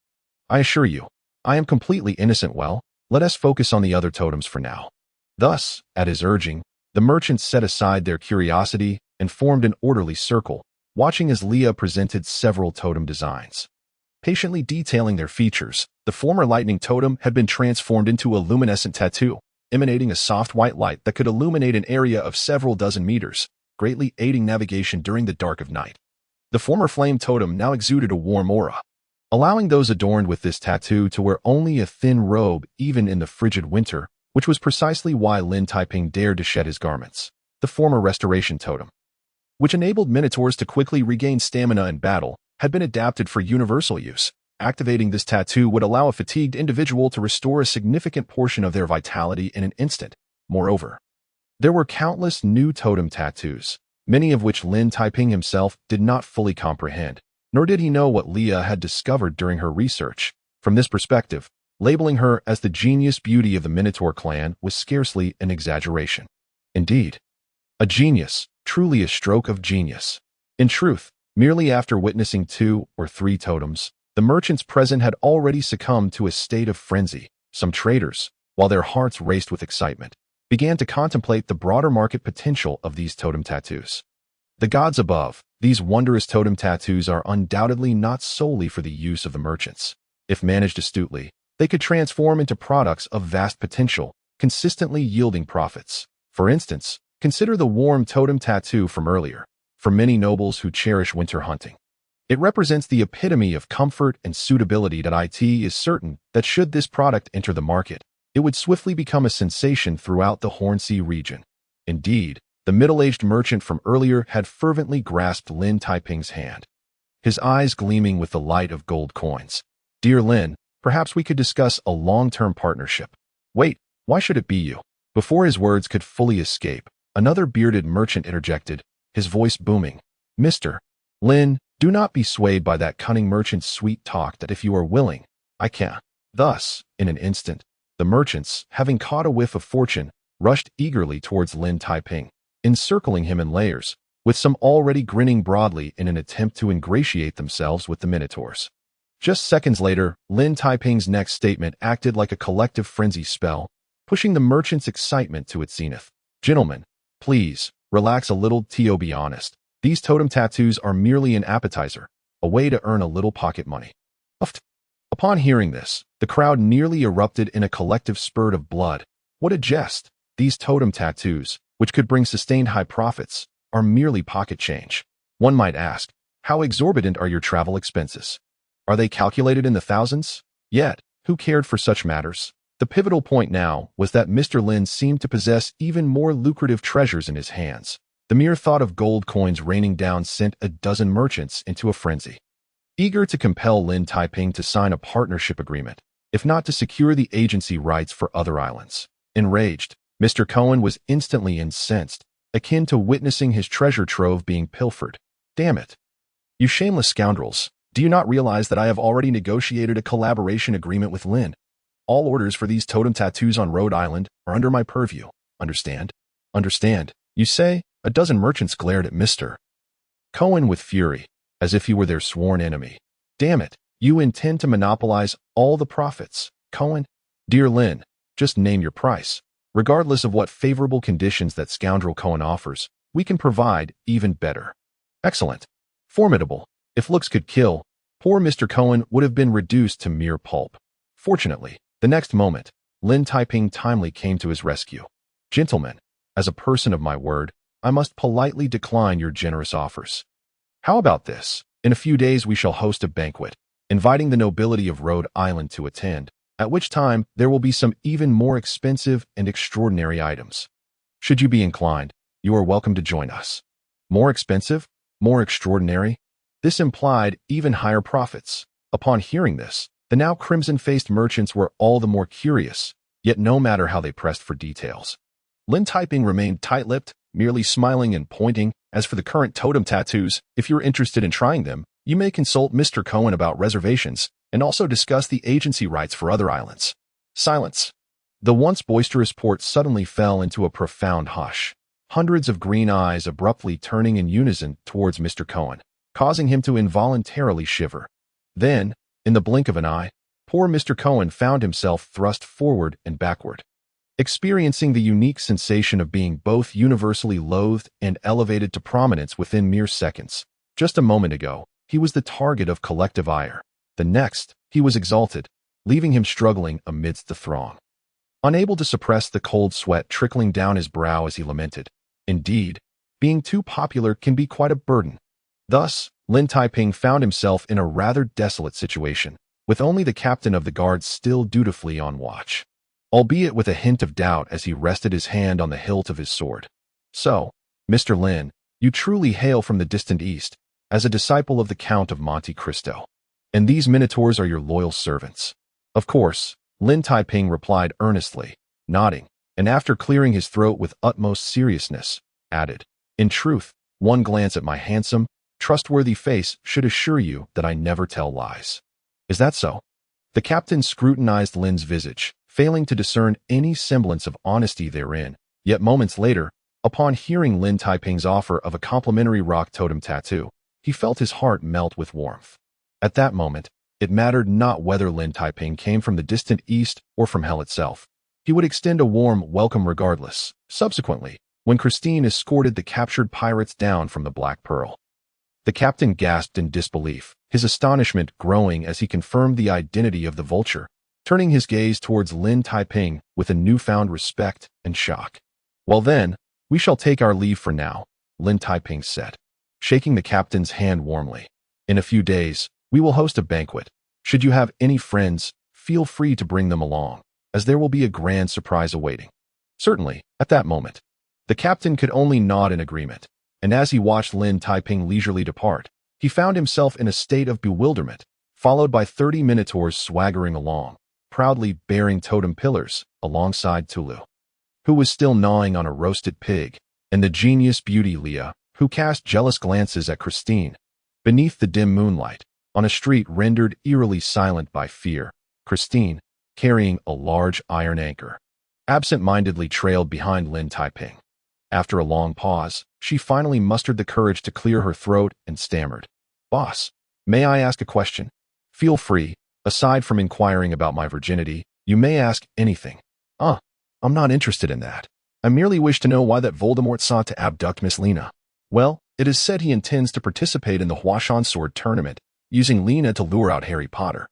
I assure you, I am completely innocent. Well, let us focus on the other totems for now." Thus, at his urging, the merchants set aside their curiosity and formed an orderly circle, watching as Leah presented several totem designs. Patiently detailing their features, the former lightning totem had been transformed into a luminescent tattoo, emanating a soft white light that could illuminate an area of several dozen meters, greatly aiding navigation during the dark of night. The former flame totem now exuded a warm aura, allowing those adorned with this tattoo to wear only a thin robe even in the frigid winter, which was precisely why Lin Taiping dared to shed his garments. The former restoration totem, which enabled Minotaurs to quickly regain stamina in battle, had been adapted for universal use. Activating this tattoo would allow a fatigued individual to restore a significant portion of their vitality in an instant. Moreover, there were countless new totem tattoos, many of which Lin Taiping himself did not fully comprehend, nor did he know what Leah had discovered during her research. From this perspective, labeling her as the genius beauty of the Minotaur clan was scarcely an exaggeration. Indeed, a genius, truly a stroke of genius. In truth, merely after witnessing 2 or 3 totems, the merchants present had already succumbed to a state of frenzy. Some traders, while their hearts raced with excitement, began to contemplate the broader market potential of these totem tattoos. The gods above, these wondrous totem tattoos are undoubtedly not solely for the use of the merchants. If managed astutely, they could transform into products of vast potential, consistently yielding profits. For instance, consider the warm totem tattoo from earlier, for many nobles who cherish winter hunting. It represents the epitome of comfort and suitability. It is certain that should this product enter the market, it would swiftly become a sensation throughout the Hornsea region. Indeed, the middle-aged merchant from earlier had fervently grasped Lin Taiping's hand, his eyes gleaming with the light of gold coins. "Dear Lin, perhaps we could discuss a long-term partnership." "Wait, why should it be you?" Before his words could fully escape, another bearded merchant interjected, his voice booming. "Mr. Lin, do not be swayed by that cunning merchant's sweet talk. That if you are willing, I can." Thus, in an instant, the merchants, having caught a whiff of fortune, rushed eagerly towards Lin Taiping, encircling him in layers, with some already grinning broadly in an attempt to ingratiate themselves with the minotaurs. Just seconds later, Lin Taiping's next statement acted like a collective frenzy spell, pushing the merchant's excitement to its zenith. Gentlemen, please, relax a little. To be honest, these totem tattoos are merely an appetizer, a way to earn a little pocket money. Upon hearing this, the crowd nearly erupted in a collective spurt of blood. What a jest! These totem tattoos, which could bring sustained high profits, are merely pocket change. One might ask, how exorbitant are your travel expenses? Are they calculated in the thousands? Yet, who cared for such matters? The pivotal point now was that Mr. Lin seemed to possess even more lucrative treasures in his hands. The mere thought of gold coins raining down sent a dozen merchants into a frenzy, eager to compel Lin Taiping to sign a partnership agreement, if not to secure the agency rights for other islands. Enraged, Mr. Cohen was instantly incensed, akin to witnessing his treasure trove being pilfered. Damn it! You shameless scoundrels! Do you not realize that I have already negotiated a collaboration agreement with Lin? All orders for these totem tattoos on Rhode Island are under my purview. Understand? Understand, you say? A dozen merchants glared at Mr. Cohen with fury, as if he were their sworn enemy. Damn it, you intend to monopolize all the profits, Cohen? Dear Lin, just name your price. Regardless of what favorable conditions that scoundrel Cohen offers, we can provide even better. Excellent. Formidable. If looks could kill, poor Mr. Cohen would have been reduced to mere pulp. Fortunately, the next moment, Lin Taiping timely came to his rescue. Gentlemen, as a person of my word, I must politely decline your generous offers. How about this? In a few days we shall host a banquet, inviting the nobility of Rhode Island to attend, at which time there will be some even more expensive and extraordinary items. Should you be inclined, you are welcome to join us. More expensive? More extraordinary? This implied even higher profits. Upon hearing this, the now crimson-faced merchants were all the more curious, yet no matter how they pressed for details, Lin Taiping remained tight-lipped, merely smiling and pointing. As for the current totem tattoos, if you're interested in trying them, you may consult Mr. Cohen about reservations and also discuss the agency rights for other islands. Silence. The once boisterous port suddenly fell into a profound hush, hundreds of green eyes abruptly turning in unison towards Mr. Cohen, causing him to involuntarily shiver. Then, in the blink of an eye, poor Mr. Cohen found himself thrust forward and backward, experiencing the unique sensation of being both universally loathed and elevated to prominence within mere seconds. Just a moment ago, he was the target of collective ire. The next, he was exalted, leaving him struggling amidst the throng, unable to suppress the cold sweat trickling down his brow as he lamented. Indeed, being too popular can be quite a burden. Thus, Lin Taiping found himself in a rather desolate situation, with only the captain of the guard still dutifully on watch, albeit with a hint of doubt as he rested his hand on the hilt of his sword. So, Mr. Lin, you truly hail from the distant east, as a disciple of the Count of Monte Cristo, and these minotaurs are your loyal servants. Of course, Lin Taiping replied earnestly, nodding, and after clearing his throat with utmost seriousness, added, in truth, one glance at my handsome, trustworthy face should assure you that I never tell lies. Is that so? The captain scrutinized Lin's visage, failing to discern any semblance of honesty therein, yet moments later, upon hearing Lin Taiping's offer of a complimentary rock totem tattoo, he felt his heart melt with warmth. At that moment, it mattered not whether Lin Taiping came from the distant east or from hell itself. He would extend a warm welcome regardless. Subsequently, when Christine escorted the captured pirates down from the Black Pearl, the captain gasped in disbelief, his astonishment growing as he confirmed the identity of the vulture, turning his gaze towards Lin Taiping with a newfound respect and shock. Well then, we shall take our leave for now, Lin Taiping said, shaking the captain's hand warmly. In a few days, we will host a banquet. Should you have any friends, feel free to bring them along, as there will be a grand surprise awaiting. Certainly, at that moment, the captain could only nod in agreement, and as he watched Lin Taiping leisurely depart, he found himself in a state of bewilderment, followed by 30 minotaurs swaggering along, proudly bearing totem pillars, alongside Tulu, who was still gnawing on a roasted pig, and the genius beauty Leah, who cast jealous glances at Christine. Beneath the dim moonlight, on a street rendered eerily silent by fear, Christine, carrying a large iron anchor, absent-mindedly trailed behind Lin Taiping. After a long pause, she finally mustered the courage to clear her throat and stammered. "Boss, may I ask a question?" "Feel free. Aside from inquiring about my virginity, you may ask anything." I'm not interested in that. I merely wish to know why that Voldemort sought to abduct Miss Lena." "Well, it is said he intends to participate in the Huashan Sword Tournament, using Lena to lure out Harry Potter."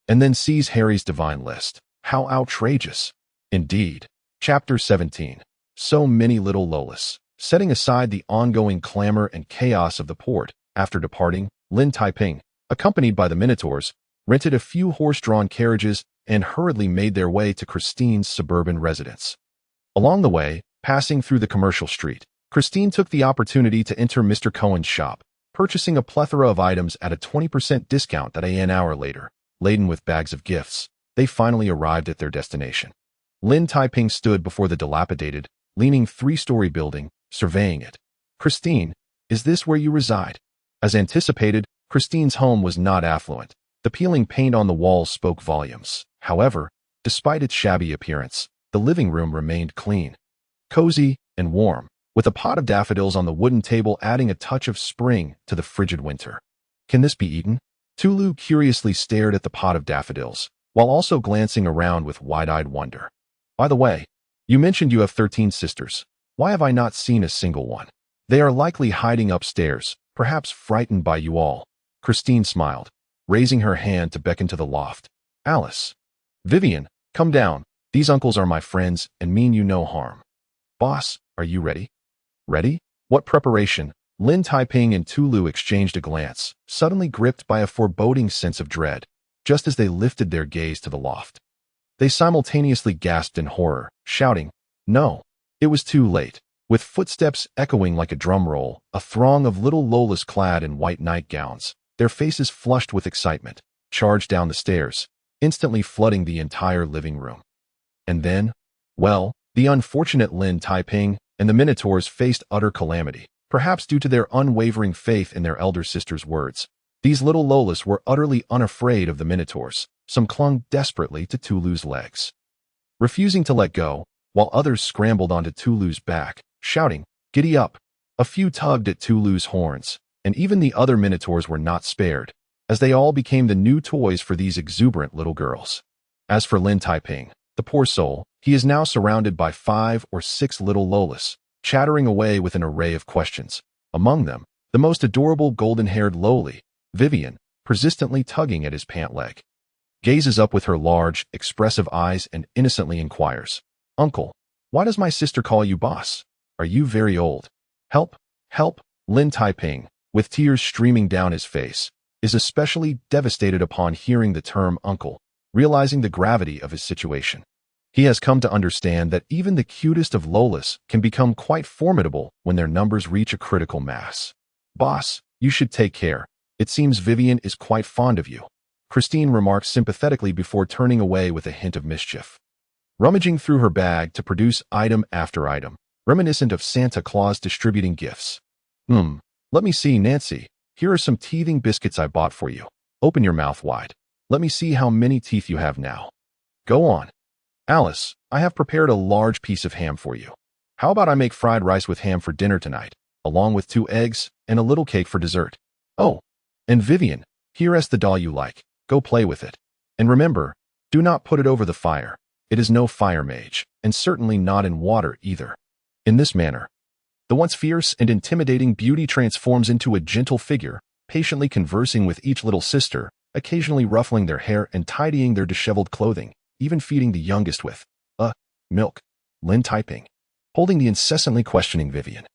And then sees Harry's divine list. How outrageous. Indeed. Chapter 17. So many little Lolas. Setting aside the ongoing clamor and chaos of the port, after departing, Lin Taiping, accompanied by the Minotaurs, rented a few horse-drawn carriages and hurriedly made their way to Christine's suburban residence. Along the way, passing through the commercial street, Christine took the opportunity to enter Mr. Cohen's shop, purchasing a plethora of items at a 20% discount that an hour later, laden with bags of gifts, they finally arrived at their destination. Lin Taiping stood before the dilapidated, leaning three-story building, surveying it. "Christine, is this where you reside?" As anticipated, Christine's home was not affluent. The peeling paint on the walls spoke volumes. However, despite its shabby appearance, the living room remained clean, cozy, and warm, with a pot of daffodils on the wooden table adding a touch of spring to the frigid winter. "Can this be eaten?" Tulu curiously stared at the pot of daffodils, while also glancing around with wide-eyed wonder. "By the way, you mentioned you have 13 sisters. Why have I not seen a single one?" "They are likely hiding upstairs, perhaps frightened by you all." Christine smiled, raising her hand to beckon to the loft. "Alice. Vivian, come down. These uncles are my friends and mean you no harm." "Boss, are you ready?" "Ready? What preparation?" Lin Taiping and Tulu exchanged a glance, suddenly gripped by a foreboding sense of dread, just as they lifted their gaze to the loft. They simultaneously gasped in horror, shouting, "No!" It was too late. With footsteps echoing like a drum roll, a throng of little Lolas clad in white nightgowns, their faces flushed with excitement, charged down the stairs, instantly flooding the entire living room. And then, well, the unfortunate Lin Taiping and the Minotaurs faced utter calamity, perhaps due to their unwavering faith in their elder sister's words. These little Lolas were utterly unafraid of the Minotaurs. Some clung desperately to Tulu's legs, refusing to let go, while others scrambled onto Tulu's back, shouting, "Giddy up!" A few tugged at Tulu's horns, and even the other Minotaurs were not spared, as they all became the new toys for these exuberant little girls. As for Lin Taiping, the poor soul, he is now surrounded by 5 or 6 little Lolas, chattering away with an array of questions. Among them, the most adorable golden-haired Loli, Vivian, persistently tugging at his pant leg, gazes up with her large, expressive eyes and innocently inquires, "Uncle, why does my sister call you boss? Are you very old?" "Help! Help!" Lin Taiping, with tears streaming down his face, is especially devastated upon hearing the term uncle, realizing the gravity of his situation. He has come to understand that even the cutest of Lolas can become quite formidable when their numbers reach a critical mass. "Boss, you should take care. It seems Vivian is quite fond of you," Christine remarks sympathetically before turning away with a hint of mischief. Rummaging through her bag to produce item after item, reminiscent of Santa Claus distributing gifts. Let me see, Nancy. Here are some teething biscuits I bought for you. Open your mouth wide. Let me see how many teeth you have now. Go on. Alice, I have prepared a large piece of ham for you. How about I make fried rice with ham for dinner tonight, along with 2 eggs and a little cake for dessert? Oh, and Vivian, here is the doll you like. Go play with it. And remember, do not put it over the fire. It is no fire mage, and certainly not in water either. In this manner, the once fierce and intimidating beauty transforms into a gentle figure, patiently conversing with each little sister, occasionally ruffling their hair and tidying their disheveled clothing, even feeding the youngest with, milk. Lin Taiping, holding the incessantly questioning Vivian,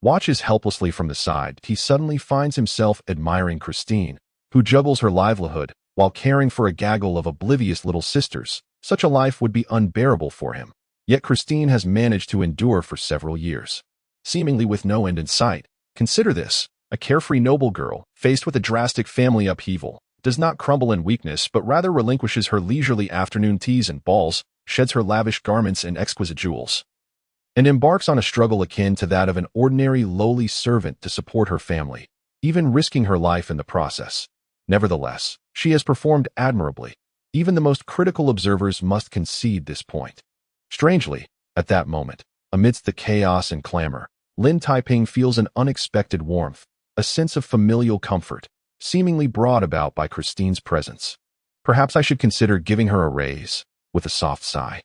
watches helplessly from the side. He suddenly finds himself admiring Christine, who juggles her livelihood while caring for a gaggle of oblivious little sisters. Such a life would be unbearable for him. Yet Christine has managed to endure for several years, seemingly with no end in sight. Consider this: a carefree noble girl, faced with a drastic family upheaval, does not crumble in weakness but rather relinquishes her leisurely afternoon teas and balls, sheds her lavish garments and exquisite jewels, and embarks on a struggle akin to that of an ordinary lowly servant to support her family, even risking her life in the process. Nevertheless, she has performed admirably. Even the most critical observers must concede this point. Strangely, at that moment, amidst the chaos and clamor, Lin Taiping feels an unexpected warmth, a sense of familial comfort, seemingly brought about by Christine's presence. Perhaps I should consider giving her a raise, with a soft sigh.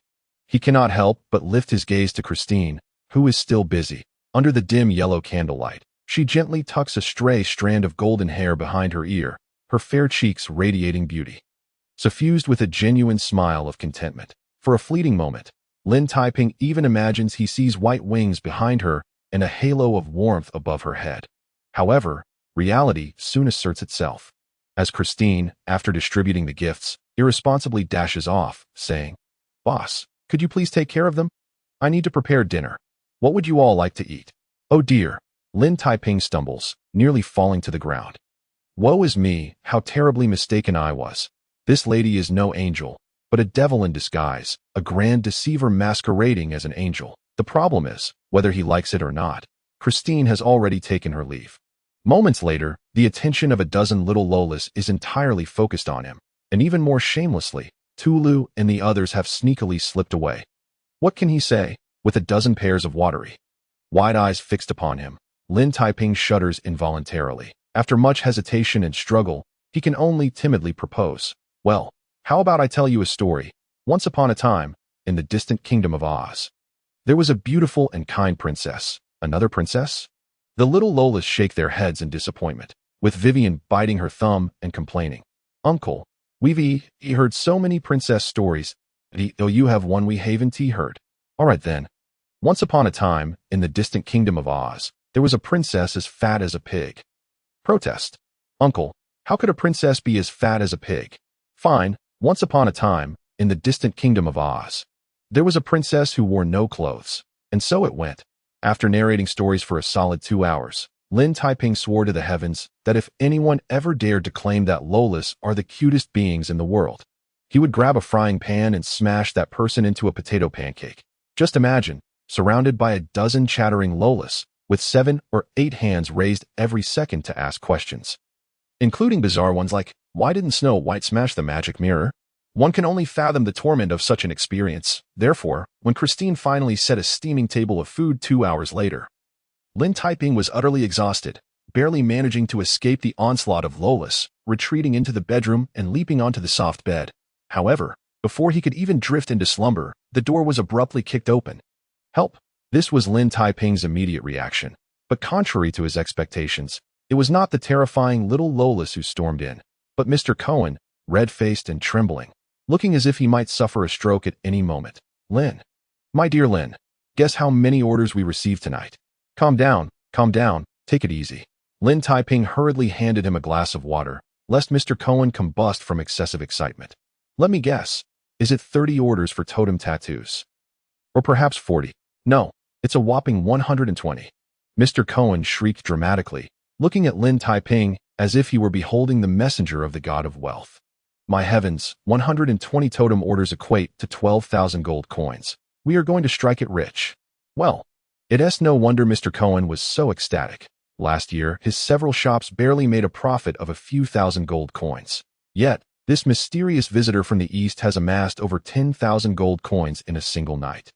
He cannot help but lift his gaze to Christine, who is still busy. Under the dim yellow candlelight, she gently tucks a stray strand of golden hair behind her ear, her fair cheeks radiating beauty. Suffused with a genuine smile of contentment, for a fleeting moment, Lin Taiping even imagines he sees white wings behind her and a halo of warmth above her head. However, reality soon asserts itself, as Christine, after distributing the gifts, irresponsibly dashes off, saying, "Boss, could you please take care of them? I need to prepare dinner. What would you all like to eat?" "Oh dear," Lin Taiping stumbles, nearly falling to the ground. "Woe is me, how terribly mistaken I was. This lady is no angel, but a devil in disguise, a grand deceiver masquerading as an angel. The problem is, whether he likes it or not, Christine has already taken her leave." Moments later, the attention of a dozen little Lolas is entirely focused on him, and even more shamelessly, Tulu and the others have sneakily slipped away. What can he say, with a dozen pairs of watery, wide eyes fixed upon him? Lin Taiping shudders involuntarily. After much hesitation and struggle, he can only timidly propose, "Well, how about I tell you a story? Once upon a time, in the distant kingdom of Oz, there was a beautiful and kind princess." "Another princess?" The little Lolas shake their heads in disappointment, with Vivian biting her thumb and complaining, "Uncle, we've heard so many princess stories. You have one we haven't heard." "All right then. Once upon a time, in the distant kingdom of Oz, there was a princess as fat as a pig." "Protest. Uncle, how could a princess be as fat as a pig?" "Fine. Once upon a time, in the distant kingdom of Oz, there was a princess who wore no clothes. And so it went." After narrating stories for a solid 2 hours, Lin Taiping swore to the heavens that if anyone ever dared to claim that Lolas are the cutest beings in the world, he would grab a frying pan and smash that person into a potato pancake. Just imagine, surrounded by a dozen chattering Lolas, with 7 or 8 hands raised every second to ask questions, including bizarre ones like, "Why didn't Snow White smash the magic mirror?" One can only fathom the torment of such an experience. Therefore, when Christine finally set a steaming table of food 2 hours later, Lin Taiping was utterly exhausted, barely managing to escape the onslaught of Lolas, retreating into the bedroom and leaping onto the soft bed. However, before he could even drift into slumber, the door was abruptly kicked open. "Help!" This was Lin Taiping's immediate reaction. But contrary to his expectations, it was not the terrifying little Lolas who stormed in, but Mr. Cohen, red-faced and trembling, looking as if he might suffer a stroke at any moment. "Lin, my dear Lin, guess how many orders we received tonight?" Calm down, take it easy." Lin Taiping hurriedly handed him a glass of water, lest Mr. Cohen combust from excessive excitement. "Let me guess, is it 30 orders for totem tattoos? Or perhaps 40? No, it's a whopping 120. Mr. Cohen shrieked dramatically, looking at Lin Taiping as if he were beholding the messenger of the god of wealth. "My heavens, 120 totem orders equate to 12,000 gold coins. We are going to strike it rich." Well, it's no wonder Mr. Cohen was so ecstatic. Last year, his several shops barely made a profit of a few thousand gold coins. Yet, this mysterious visitor from the East has amassed over 10,000 gold coins in a single night.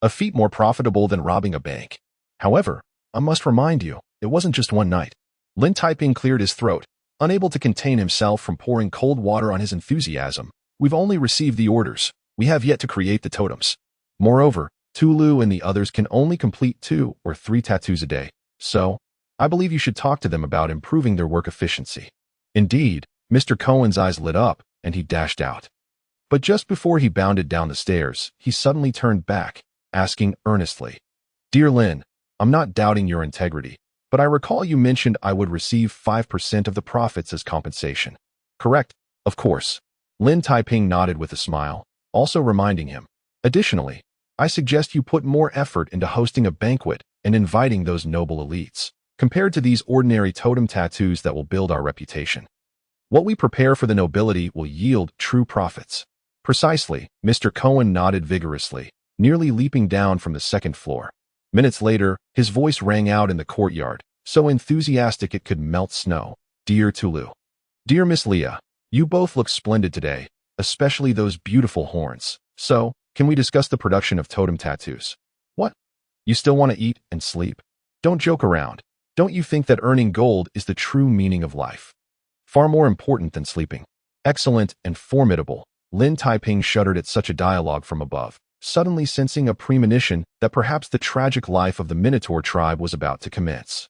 A feat more profitable than robbing a bank. However, I must remind you, it wasn't just one night. Lin Taiping cleared his throat, unable to contain himself from pouring cold water on his enthusiasm. "We've only received the orders. We have yet to create the totems. Moreover, Tulu and the others can only complete 2 or 3 tattoos a day. So, I believe you should talk to them about improving their work efficiency." Indeed, Mr. Cohen's eyes lit up, and he dashed out. But just before he bounded down the stairs, he suddenly turned back, asking earnestly, "Dear Lin, I'm not doubting your integrity, but I recall you mentioned I would receive 5% of the profits as compensation. Correct?" "Of course." Lin Taiping nodded with a smile, also reminding him, "Additionally, I suggest you put more effort into hosting a banquet and inviting those noble elites, compared to these ordinary totem tattoos that will build our reputation. What we prepare for the nobility will yield true profits." "Precisely." Mr. Cohen nodded vigorously, nearly leaping down from the second floor. Minutes later, his voice rang out in the courtyard, so enthusiastic it could melt snow. "Dear Tulu. Dear Miss Leah, you both look splendid today, especially those beautiful horns. So, can we discuss the production of totem tattoos?" "What? You still want to eat and sleep?" Don't joke around. Don't you think that earning gold is the true meaning of life? Far more important than sleeping. Excellent and formidable. Lin Taiping shuddered at such a dialogue from above, suddenly sensing a premonition that perhaps the tragic life of the Minotaur tribe was about to commence.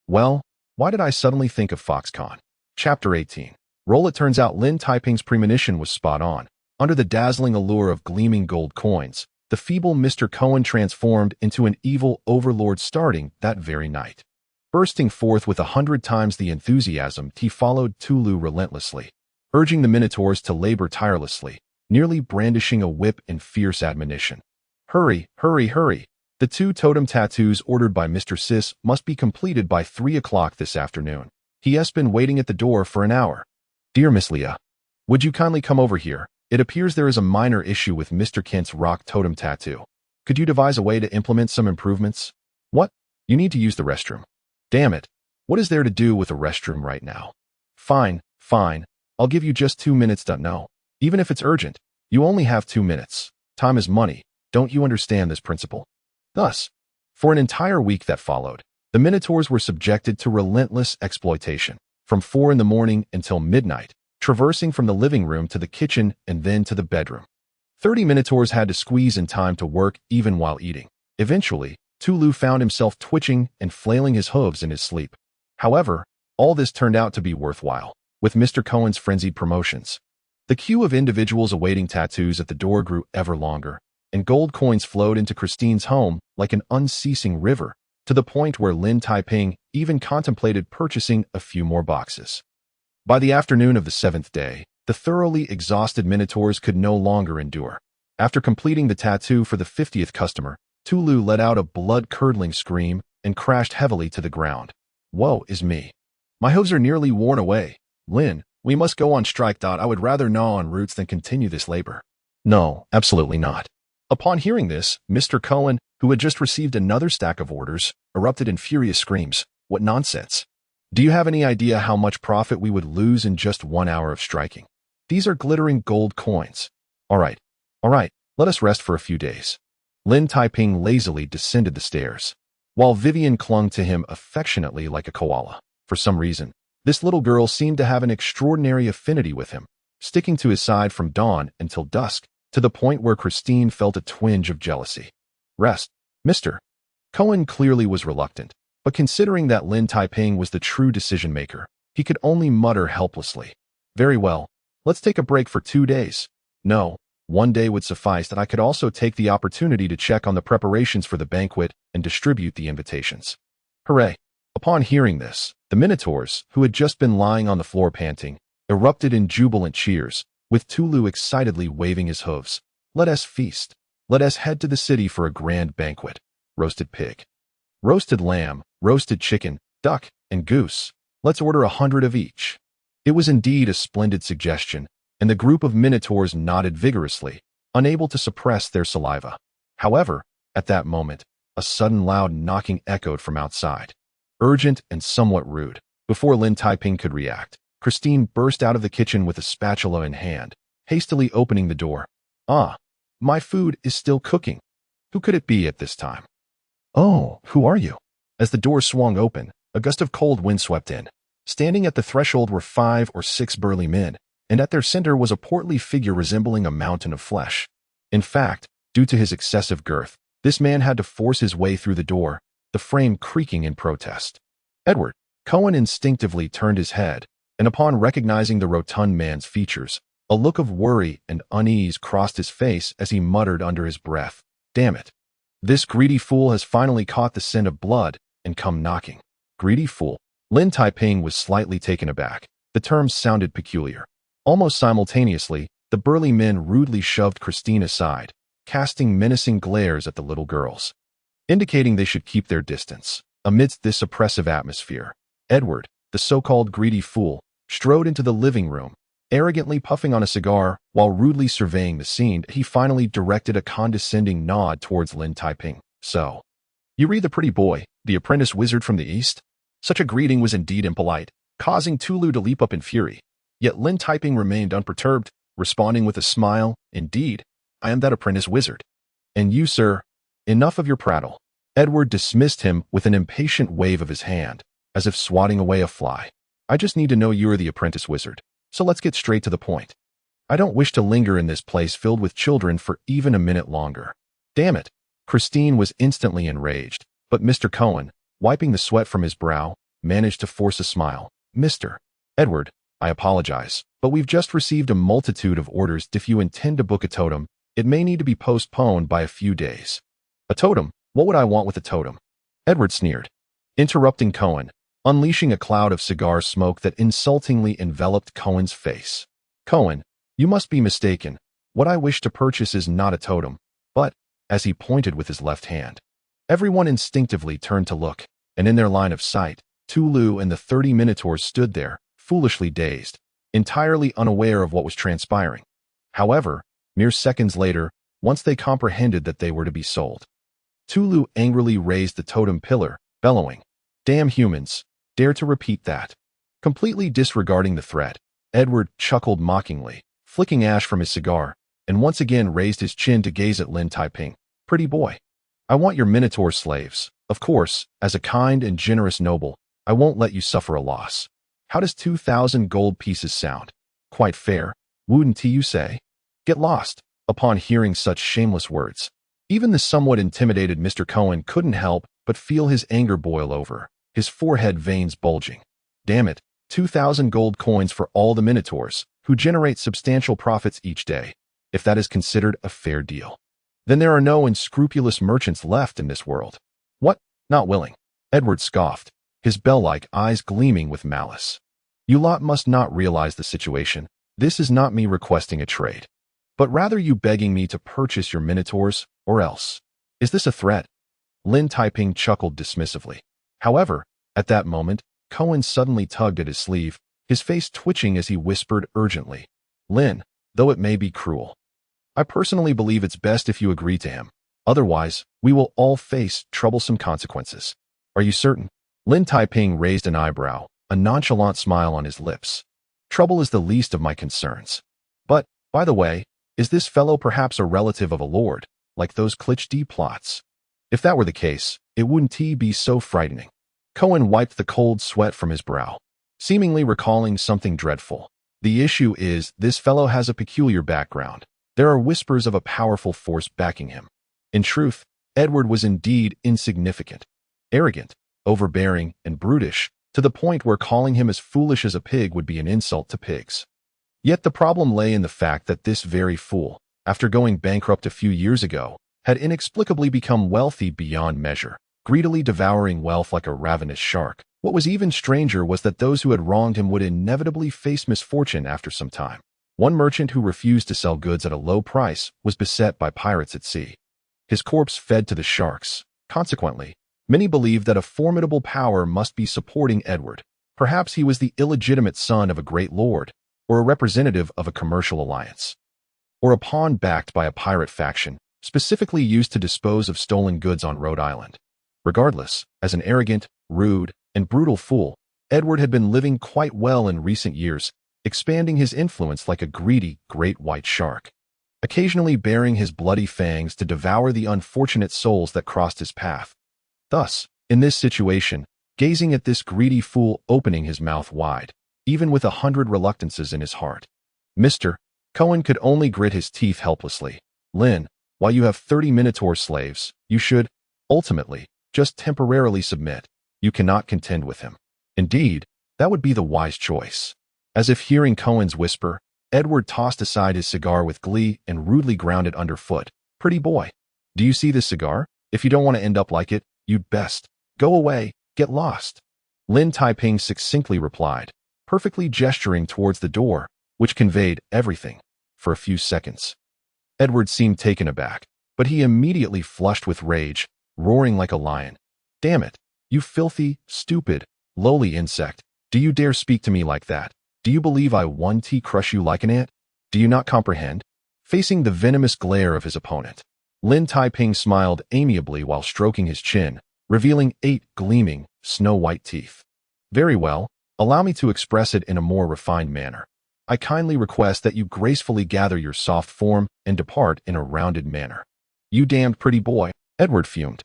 Well, why did I suddenly think of Foxconn? Chapter 18. Roll. It turns out Lin Taiping's premonition was spot on. Under the dazzling allure of gleaming gold coins, the feeble Mr. Cohen transformed into an evil overlord starting that very night. Bursting forth with 100 times the enthusiasm, he followed Tulu relentlessly, urging the Minotaurs to labor tirelessly, nearly brandishing a whip in fierce admonition. Hurry, hurry, hurry! The 2 totem tattoos ordered by Mr. Sis must be completed by 3 o'clock this afternoon. He has been waiting at the door for an hour. Dear Miss Leah, would you kindly come over here? It appears there is a minor issue with Mr. Kent's rock totem tattoo. Could you devise a way to implement some improvements? What? You need to use the restroom. Damn it. What is there to do with a restroom right now? Fine, fine. I'll give you just 2 minutes. No. Even if it's urgent, you only have 2 minutes. Time is money. Don't you understand this principle? Thus, for an entire week that followed, the Minotaurs were subjected to relentless exploitation, from 4 in the morning until midnight, traversing from the living room to the kitchen and then to the bedroom. 30 Minotaurs had to squeeze in time to work even while eating. Eventually, Tulu found himself twitching and flailing his hooves in his sleep. However, all this turned out to be worthwhile, with Mr. Cohen's frenzied promotions. The queue of individuals awaiting tattoos at the door grew ever longer, and gold coins flowed into Christine's home like an unceasing river, to the point where Lin Taiping even contemplated purchasing a few more boxes. By the afternoon of the 7th day, the thoroughly exhausted Minotaurs could no longer endure. After completing the tattoo for the 50th customer, Tulu let out a blood-curdling scream and crashed heavily to the ground. Woe is me. My hooves are nearly worn away. Lin, we must go on strike. I would rather gnaw on roots than continue this labor. No, absolutely not. Upon hearing this, Mr. Cohen, who had just received another stack of orders, erupted in furious screams. What nonsense! Do you have any idea how much profit we would lose in just 1 hour of striking? These are glittering gold coins. All right, let us rest for a few days. Lin Taiping lazily descended the stairs, while Vivian clung to him affectionately like a koala. For some reason, this little girl seemed to have an extraordinary affinity with him, sticking to his side from dawn until dusk, to the point where Christine felt a twinge of jealousy. Rest, Mr. Cohen clearly was reluctant, but considering that Lin Taiping was the true decision-maker, he could only mutter helplessly. Very well, let's take a break for 2 days. No, 1 day would suffice. That I could also take the opportunity to check on the preparations for the banquet and distribute the invitations. Hooray! Upon hearing this, the Minotaurs, who had just been lying on the floor panting, erupted in jubilant cheers, with Tulu excitedly waving his hooves. Let us feast. Let us head to the city for a grand banquet. Roasted pig, roasted lamb, roasted chicken, duck, and goose. Let's order 100 of each. It was indeed a splendid suggestion, and the group of Minotaurs nodded vigorously, unable to suppress their saliva. However, at that moment, a sudden loud knocking echoed from outside. Urgent and somewhat rude. Before Lin Taiping could react, Christine burst out of the kitchen with a spatula in hand, hastily opening the door. Ah, my food is still cooking. Who could it be at this time? Oh, who are you? As the door swung open, a gust of cold wind swept in. Standing at the threshold were 5 or 6 burly men, and at their center was a portly figure resembling a mountain of flesh. In fact, due to his excessive girth, this man had to force his way through the door, the frame creaking in protest. Edward. Cohen instinctively turned his head, and upon recognizing the rotund man's features, a look of worry and unease crossed his face as he muttered under his breath, Damn it. This greedy fool has finally caught the scent of blood and come knocking. Greedy fool. Lin Taiping was slightly taken aback. The term sounded peculiar. Almost simultaneously, the burly men rudely shoved Christine aside, casting menacing glares at the little girls, indicating they should keep their distance. Amidst this oppressive atmosphere, Edward, the so-called greedy fool, strode into the living room, arrogantly puffing on a cigar while rudely surveying the scene. He finally directed a condescending nod towards Lin Taiping. So, you read the pretty boy, the apprentice wizard from the east? Such a greeting was indeed impolite, causing Tulu to leap up in fury. Yet Lin Taiping remained unperturbed, responding with a smile, Indeed, I am that apprentice wizard. And you, sir, enough of your prattle. Edward dismissed him with an impatient wave of his hand, as if swatting away a fly. I just need to know you are the apprentice wizard, so let's get straight to the point. I don't wish to linger in this place filled with children for even a minute longer. Damn it! Christine was instantly enraged, but Mr. Cohen, wiping the sweat from his brow, managed to force a smile. Mr. Edward, I apologize, but we've just received a multitude of orders. If you intend to book a totem, it may need to be postponed by a few days. A totem? What would I want with a totem? Edward sneered, interrupting Cohen, unleashing a cloud of cigar smoke that insultingly enveloped Cohen's face. Cohen, you must be mistaken. What I wish to purchase is not a totem, but, as he pointed with his left hand. Everyone instinctively turned to look, and in their line of sight, Tulu and the 30 Minotaurs stood there, foolishly dazed, entirely unaware of what was transpiring. However, mere seconds later, once they comprehended that they were to be sold, Tulu angrily raised the totem pillar, bellowing, "Damn humans, dare to repeat that." Completely disregarding the threat, Edward chuckled mockingly, flicking ash from his cigar, and once again raised his chin to gaze at Lin Taiping. Pretty boy. I want your Minotaur slaves. Of course, as a kind and generous noble, I won't let you suffer a loss. How does 2,000 gold pieces sound? Quite fair, wouldn't you say? Get lost. Upon hearing such shameless words, even the somewhat intimidated Mr. Cohen couldn't help but feel his anger boil over, his forehead veins bulging. Damn it, 2,000 gold coins for all the Minotaurs, who generate substantial profits each day, if that is considered a fair deal. Then there are no unscrupulous merchants left in this world. What? Not willing? Edward scoffed, his bell-like eyes gleaming with malice. You lot must not realize the situation. This is not me requesting a trade, but rather you begging me to purchase your Minotaurs, or else. Is this a threat? Lin Taiping chuckled dismissively. However, at that moment, Cohen suddenly tugged at his sleeve, his face twitching as he whispered urgently, Lin, though it may be cruel, I personally believe it's best if you agree to him. Otherwise, we will all face troublesome consequences. Are you certain? Lin Taiping raised an eyebrow, a nonchalant smile on his lips. Trouble is the least of my concerns. But, by the way, is this fellow perhaps a relative of a lord, like those Lich King plots? If that were the case, it wouldn't be so frightening. Cohen wiped the cold sweat from his brow, seemingly recalling something dreadful. The issue is, this fellow has a peculiar background. There are whispers of a powerful force backing him. In truth, Edward was indeed insignificant, arrogant, overbearing, and brutish, to the point where calling him as foolish as a pig would be an insult to pigs. Yet the problem lay in the fact that this very fool, after going bankrupt a few years ago, had inexplicably become wealthy beyond measure, greedily devouring wealth like a ravenous shark. What was even stranger was that those who had wronged him would inevitably face misfortune after some time. One merchant who refused to sell goods at a low price was beset by pirates at sea. His corpse fed to the sharks. Consequently, many believed that a formidable power must be supporting Edward. Perhaps he was the illegitimate son of a great lord, or a representative of a commercial alliance, or a pawn backed by a pirate faction, specifically used to dispose of stolen goods on Rhode Island. Regardless, as an arrogant, rude, and brutal fool, Edward had been living quite well in recent years, expanding his influence like a greedy, great white shark, occasionally baring his bloody fangs to devour the unfortunate souls that crossed his path. Thus, in this situation, gazing at this greedy fool opening his mouth wide, even with 100 reluctances in his heart, Mr. Cohen could only grit his teeth helplessly. Lin, while you have 30 Minotaur slaves, you should, ultimately, just temporarily submit. You cannot contend with him. Indeed, that would be the wise choice. As if hearing Cohen's whisper, Edward tossed aside his cigar with glee and rudely ground it underfoot. Pretty boy. Do you see this cigar? If you don't want to end up like it, you'd best go away, get lost. Lin Taiping succinctly replied, perfectly gesturing towards the door, which conveyed everything. For a few seconds, Edward seemed taken aback, but he immediately flushed with rage, roaring like a lion. Damn it, you filthy, stupid, lowly insect. Do you dare speak to me like that? Do you believe I want to crush you like an ant? Do you not comprehend? Facing the venomous glare of his opponent, Lin Taiping smiled amiably while stroking his chin, revealing 8 gleaming, snow-white teeth. Very well, allow me to express it in a more refined manner. I kindly request that you gracefully gather your soft form and depart in a rounded manner. You damned pretty boy, Edward fumed.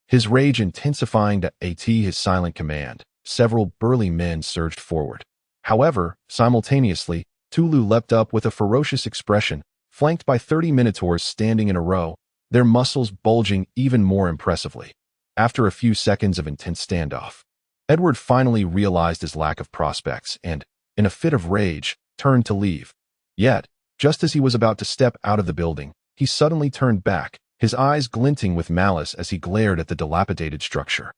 His rage intensifying to his silent command, several burly men surged forward. However, simultaneously, Tulu leapt up with a ferocious expression, flanked by 30 minotaurs standing in a row, their muscles bulging even more impressively. After a few seconds of intense standoff, Edward finally realized his lack of prospects and, in a fit of rage, turned to leave. Yet, just as he was about to step out of the building, he suddenly turned back, his eyes glinting with malice as he glared at the dilapidated structure.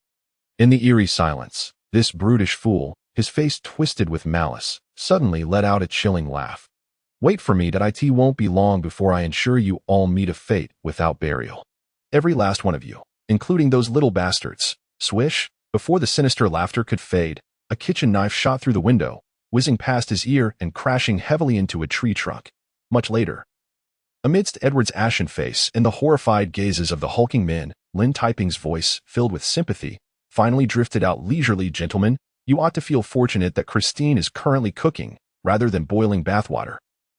In the eerie silence, this brutish fool, his face twisted with malice, suddenly let out a chilling laugh. Wait for me, it won't be long before I ensure you all meet a fate without burial. Every last one of you, including those little bastards. Swish, before the sinister laughter could fade, a kitchen knife shot through the window, whizzing past his ear and crashing heavily into a tree trunk. Much later, amidst Edward's ashen face and the horrified gazes of the hulking men, Lin Taiping's voice, filled with sympathy, finally drifted out leisurely. Gentlemen, you ought to feel fortunate that Christine is currently cooking, rather than boiling bathwater.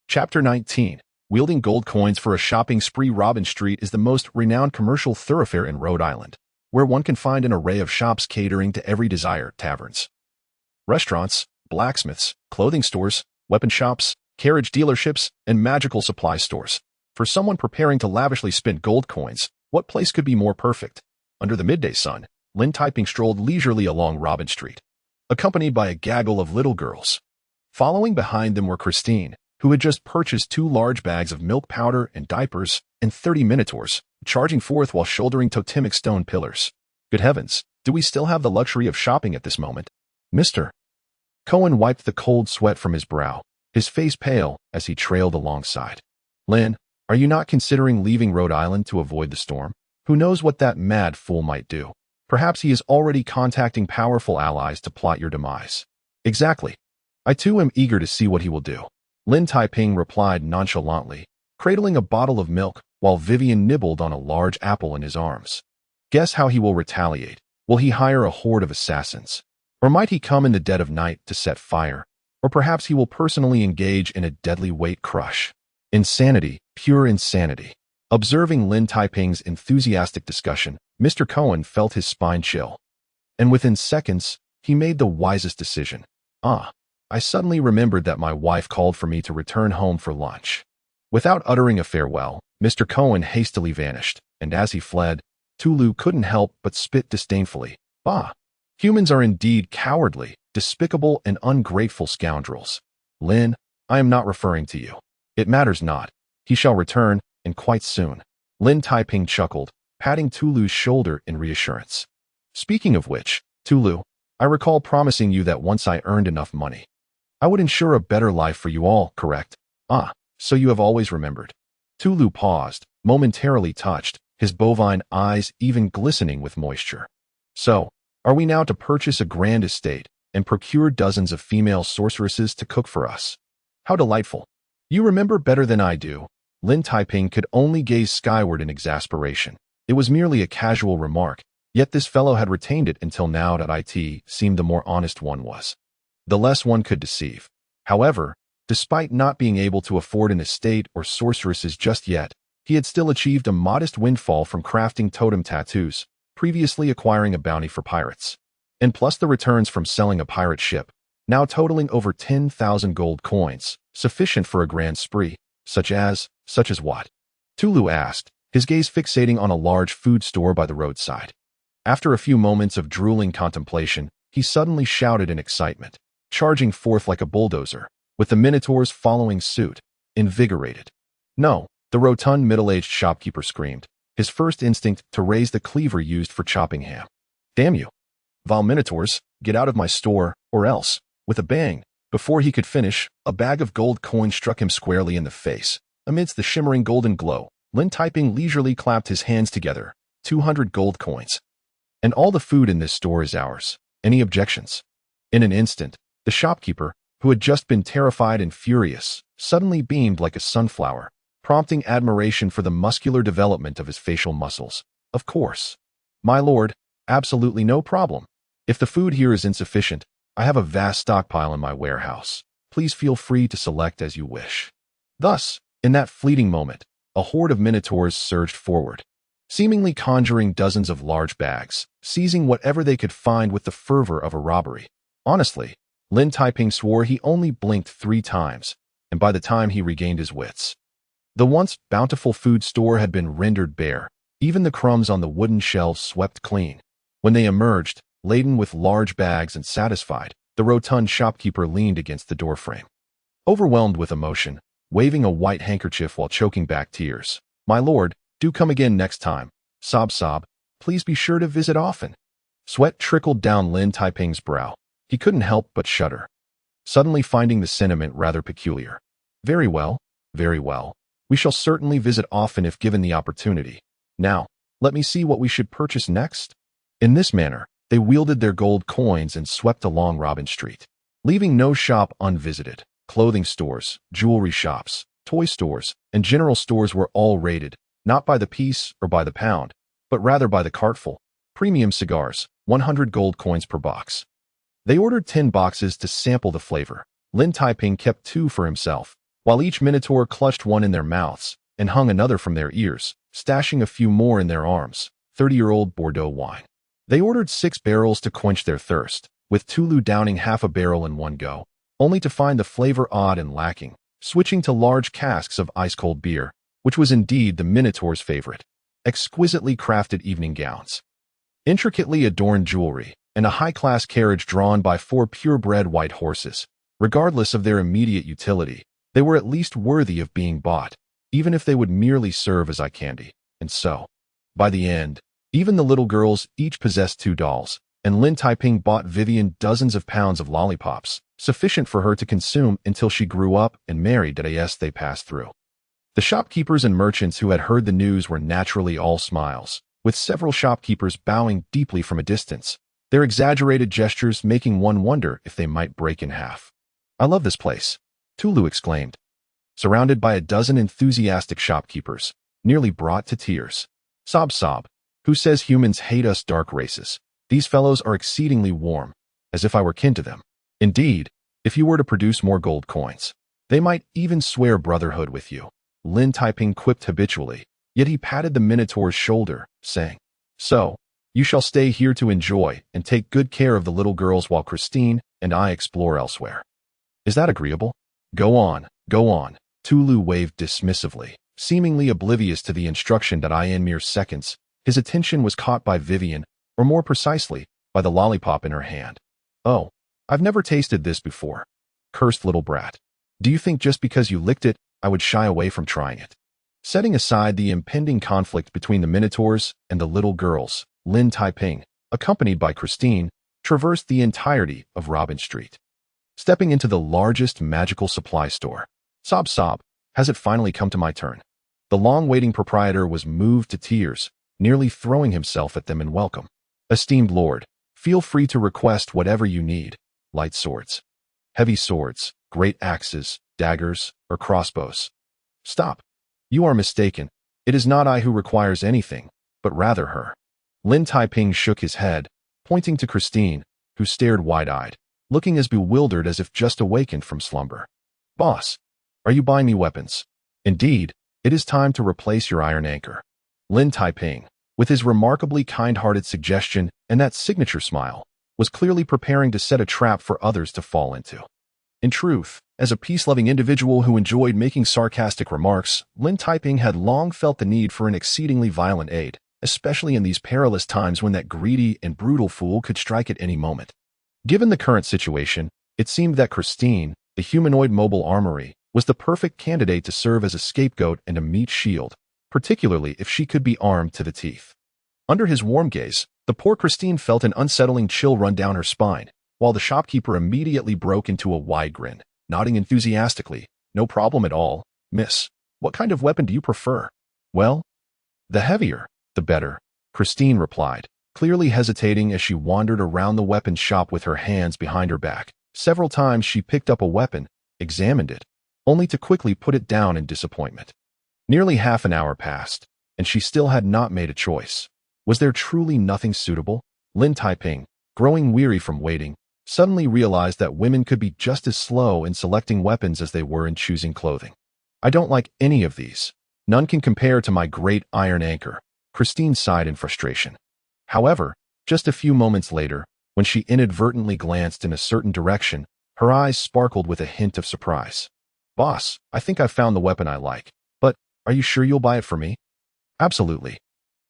Chapter 19. Wielding gold coins for a shopping spree. Robin Street is the most renowned commercial thoroughfare in Rhode Island, where one can find an array of shops catering to every desire: taverns, restaurants, blacksmiths, clothing stores, weapon shops, carriage dealerships, and magical supply stores. For someone preparing to lavishly spend gold coins, what place could be more perfect? Under the midday sun, Lin Taiping strolled leisurely along Robin Street, accompanied by a gaggle of little girls. Following behind them were Christine, who had just purchased 2 large bags of milk powder and diapers, and 30 minotaurs, charging forth while shouldering totemic stone pillars. Good heavens, do we still have the luxury of shopping at this moment? Mr. Cohen wiped the cold sweat from his brow, his face pale as he trailed alongside. Lin, are you not considering leaving Rhode Island to avoid the storm? Who knows what that mad fool might do? Perhaps he is already contacting powerful allies to plot your demise. Exactly. I too am eager to see what he will do. Lin Taiping replied nonchalantly, cradling a bottle of milk while Vivian nibbled on a large apple in his arms. Guess how he will retaliate. Will he hire a horde of assassins? Or might he come in the dead of night to set fire? Or perhaps he will personally engage in a deadly weight crush. Insanity, pure insanity. Observing Lin Taiping's enthusiastic discussion, Mr. Cohen felt his spine chill. And within seconds, he made the wisest decision. I suddenly remembered that my wife called for me to return home for lunch. Without uttering a farewell, Mr. Cohen hastily vanished, and as he fled, Tulu couldn't help but spit disdainfully. Humans are indeed cowardly, despicable, and ungrateful scoundrels. Lin, I am not referring to you. It matters not. He shall return, and quite soon. Lin Taiping chuckled, patting Tulu's shoulder in reassurance. Speaking of which, Tulu, I recall promising you that once I earned enough money, I would ensure a better life for you all, correct? So you have always remembered. Tulu paused, momentarily touched, his bovine eyes even glistening with moisture. So, are we now to purchase a grand estate and procure dozens of female sorceresses to cook for us? How delightful. You remember better than I do. Lin Taiping could only gaze skyward in exasperation. It was merely a casual remark, yet this fellow had retained it until now. It seemed the more honest one was, the less one could deceive. However, despite not being able to afford an estate or sorceresses just yet, he had still achieved a modest windfall from crafting totem tattoos, previously acquiring a bounty for pirates, and plus the returns from selling a pirate ship, now totaling over 10,000 gold coins, sufficient for a grand spree, such as what? Tulu asked, his gaze fixating on a large food store by the roadside. After a few moments of drooling contemplation, he suddenly shouted in excitement, charging forth like a bulldozer, with the minotaurs following suit, invigorated. No, the rotund middle-aged shopkeeper screamed, his first instinct to raise the cleaver used for chopping ham. Damn you! Vile minotaurs, get out of my store, or else, with a bang, before he could finish, a bag of gold coins struck him squarely in the face. Amidst the shimmering golden glow, Lin Taiping leisurely clapped his hands together. 200 gold coins. And all the food in this store is ours. Any objections? In an instant, the shopkeeper, who had just been terrified and furious, suddenly beamed like a sunflower, prompting admiration for the muscular development of his facial muscles. Of course. My lord, absolutely no problem. If the food here is insufficient, I have a vast stockpile in my warehouse. Please feel free to select as you wish. Thus, in that fleeting moment, a horde of minotaurs surged forward. seemingly conjuring dozens of large bags, seizing whatever they could find with the fervor of a robbery. Honestly, Lin Taiping swore he only blinked 3 times, and by the time he regained his wits, the once bountiful food store had been rendered bare, even the crumbs on the wooden shelves swept clean. When they emerged, laden with large bags and satisfied, the rotund shopkeeper leaned against the doorframe, overwhelmed with emotion, waving a white handkerchief while choking back tears. "My lord, do come again next time. Sob sob, please be sure to visit often." Sweat trickled down Lin Taiping's brow. He couldn't help but shudder, suddenly finding the sentiment rather peculiar. Very well, very well. We shall certainly visit often if given the opportunity. Now, let me see what we should purchase next. In this manner, they wielded their gold coins and swept along Robin Street, leaving no shop unvisited. Clothing stores, jewelry shops, toy stores, and general stores were all raided, not by the piece or by the pound, but rather by the cartful. Premium cigars, 100 gold coins per box. They ordered 10 boxes to sample the flavor. Lin Taiping kept 2 for himself, while each minotaur clutched one in their mouths and hung another from their ears, stashing a few more in their arms. 30-year-old Bordeaux wine. They ordered 6 barrels to quench their thirst, with Tulu downing half a barrel in one go, only to find the flavor odd and lacking, switching to large casks of ice-cold beer, which was indeed the Minotaur's favorite. Exquisitely crafted evening gowns, intricately adorned jewelry, and a high-class carriage drawn by 4 purebred white horses. Regardless of their immediate utility, they were at least worthy of being bought, even if they would merely serve as eye candy. And so, by the end, even the little girls each possessed 2 dolls, and Lin Taiping bought Vivian dozens of pounds of lollipops, sufficient for her to consume until she grew up and married at as they passed through. The shopkeepers and merchants who had heard the news were naturally all smiles, with several shopkeepers bowing deeply from a distance, their exaggerated gestures making one wonder if they might break in half. "I love this place," Tulu exclaimed, surrounded by a dozen enthusiastic shopkeepers, nearly brought to tears. "Sob sob, who says humans hate us dark races? These fellows are exceedingly warm, as if I were kin to them. Indeed, if you were to produce more gold coins, they might even swear brotherhood with you." Lin Taiping quipped habitually, yet he patted the Minotaur's shoulder, saying, "So, you shall stay here to enjoy and take good care of the little girls while Christine and I explore elsewhere. Is that agreeable?" Go on, Tulu waved dismissively, seemingly oblivious to the instruction that in mere seconds, his attention was caught by Vivian, or more precisely, by the lollipop in her hand. "Oh, I've never tasted this before. Cursed little brat. Do you think just because you licked it, I would shy away from trying it?" Setting aside the impending conflict between the Minotaurs and the little girls, Lin Taiping, accompanied by Christine, traversed the entirety of Robin Street, stepping into the largest magical supply store. "Sob sob, has it finally come to my turn?" The long-waiting proprietor was moved to tears, nearly throwing himself at them in welcome. "Esteemed lord, feel free to request whatever you need. Light swords, heavy swords, great axes, daggers, or crossbows." "Stop. You are mistaken. It is not I who requires anything, but rather her." Lin Taiping shook his head, pointing to Christine, who stared wide-eyed, looking as bewildered as if just awakened from slumber. "Boss, are you buying me weapons?" "Indeed, it is time to replace your iron anchor." Lin Taiping, with his remarkably kind-hearted suggestion and that signature smile, was clearly preparing to set a trap for others to fall into. In truth, as a peace-loving individual who enjoyed making sarcastic remarks, Lin Taiping had long felt the need for an exceedingly violent aid, especially in these perilous times when that greedy and brutal fool could strike at any moment. Given the current situation, it seemed that Christine, the humanoid mobile armory, was the perfect candidate to serve as a scapegoat and a meat shield, particularly if she could be armed to the teeth. Under his warm gaze, the poor Christine felt an unsettling chill run down her spine, while the shopkeeper immediately broke into a wide grin, nodding enthusiastically. "No problem at all, miss. What kind of weapon do you prefer?" "Well, the heavier, the better," Christine replied, clearly hesitating as she wandered around the weapons shop with her hands behind her back. Several times she picked up a weapon, examined it, only to quickly put it down in disappointment. Nearly half an hour passed, and she still had not made a choice. Was there truly nothing suitable? Lin Taiping, growing weary from waiting, suddenly realized that women could be just as slow in selecting weapons as they were in choosing clothing. "I don't like any of these. None can compare to my great iron anchor," Christine sighed in frustration. However, just a few moments later, when she inadvertently glanced in a certain direction, her eyes sparkled with a hint of surprise. Boss, I think I've found the weapon I like. But, are you sure you'll buy it for me? Absolutely.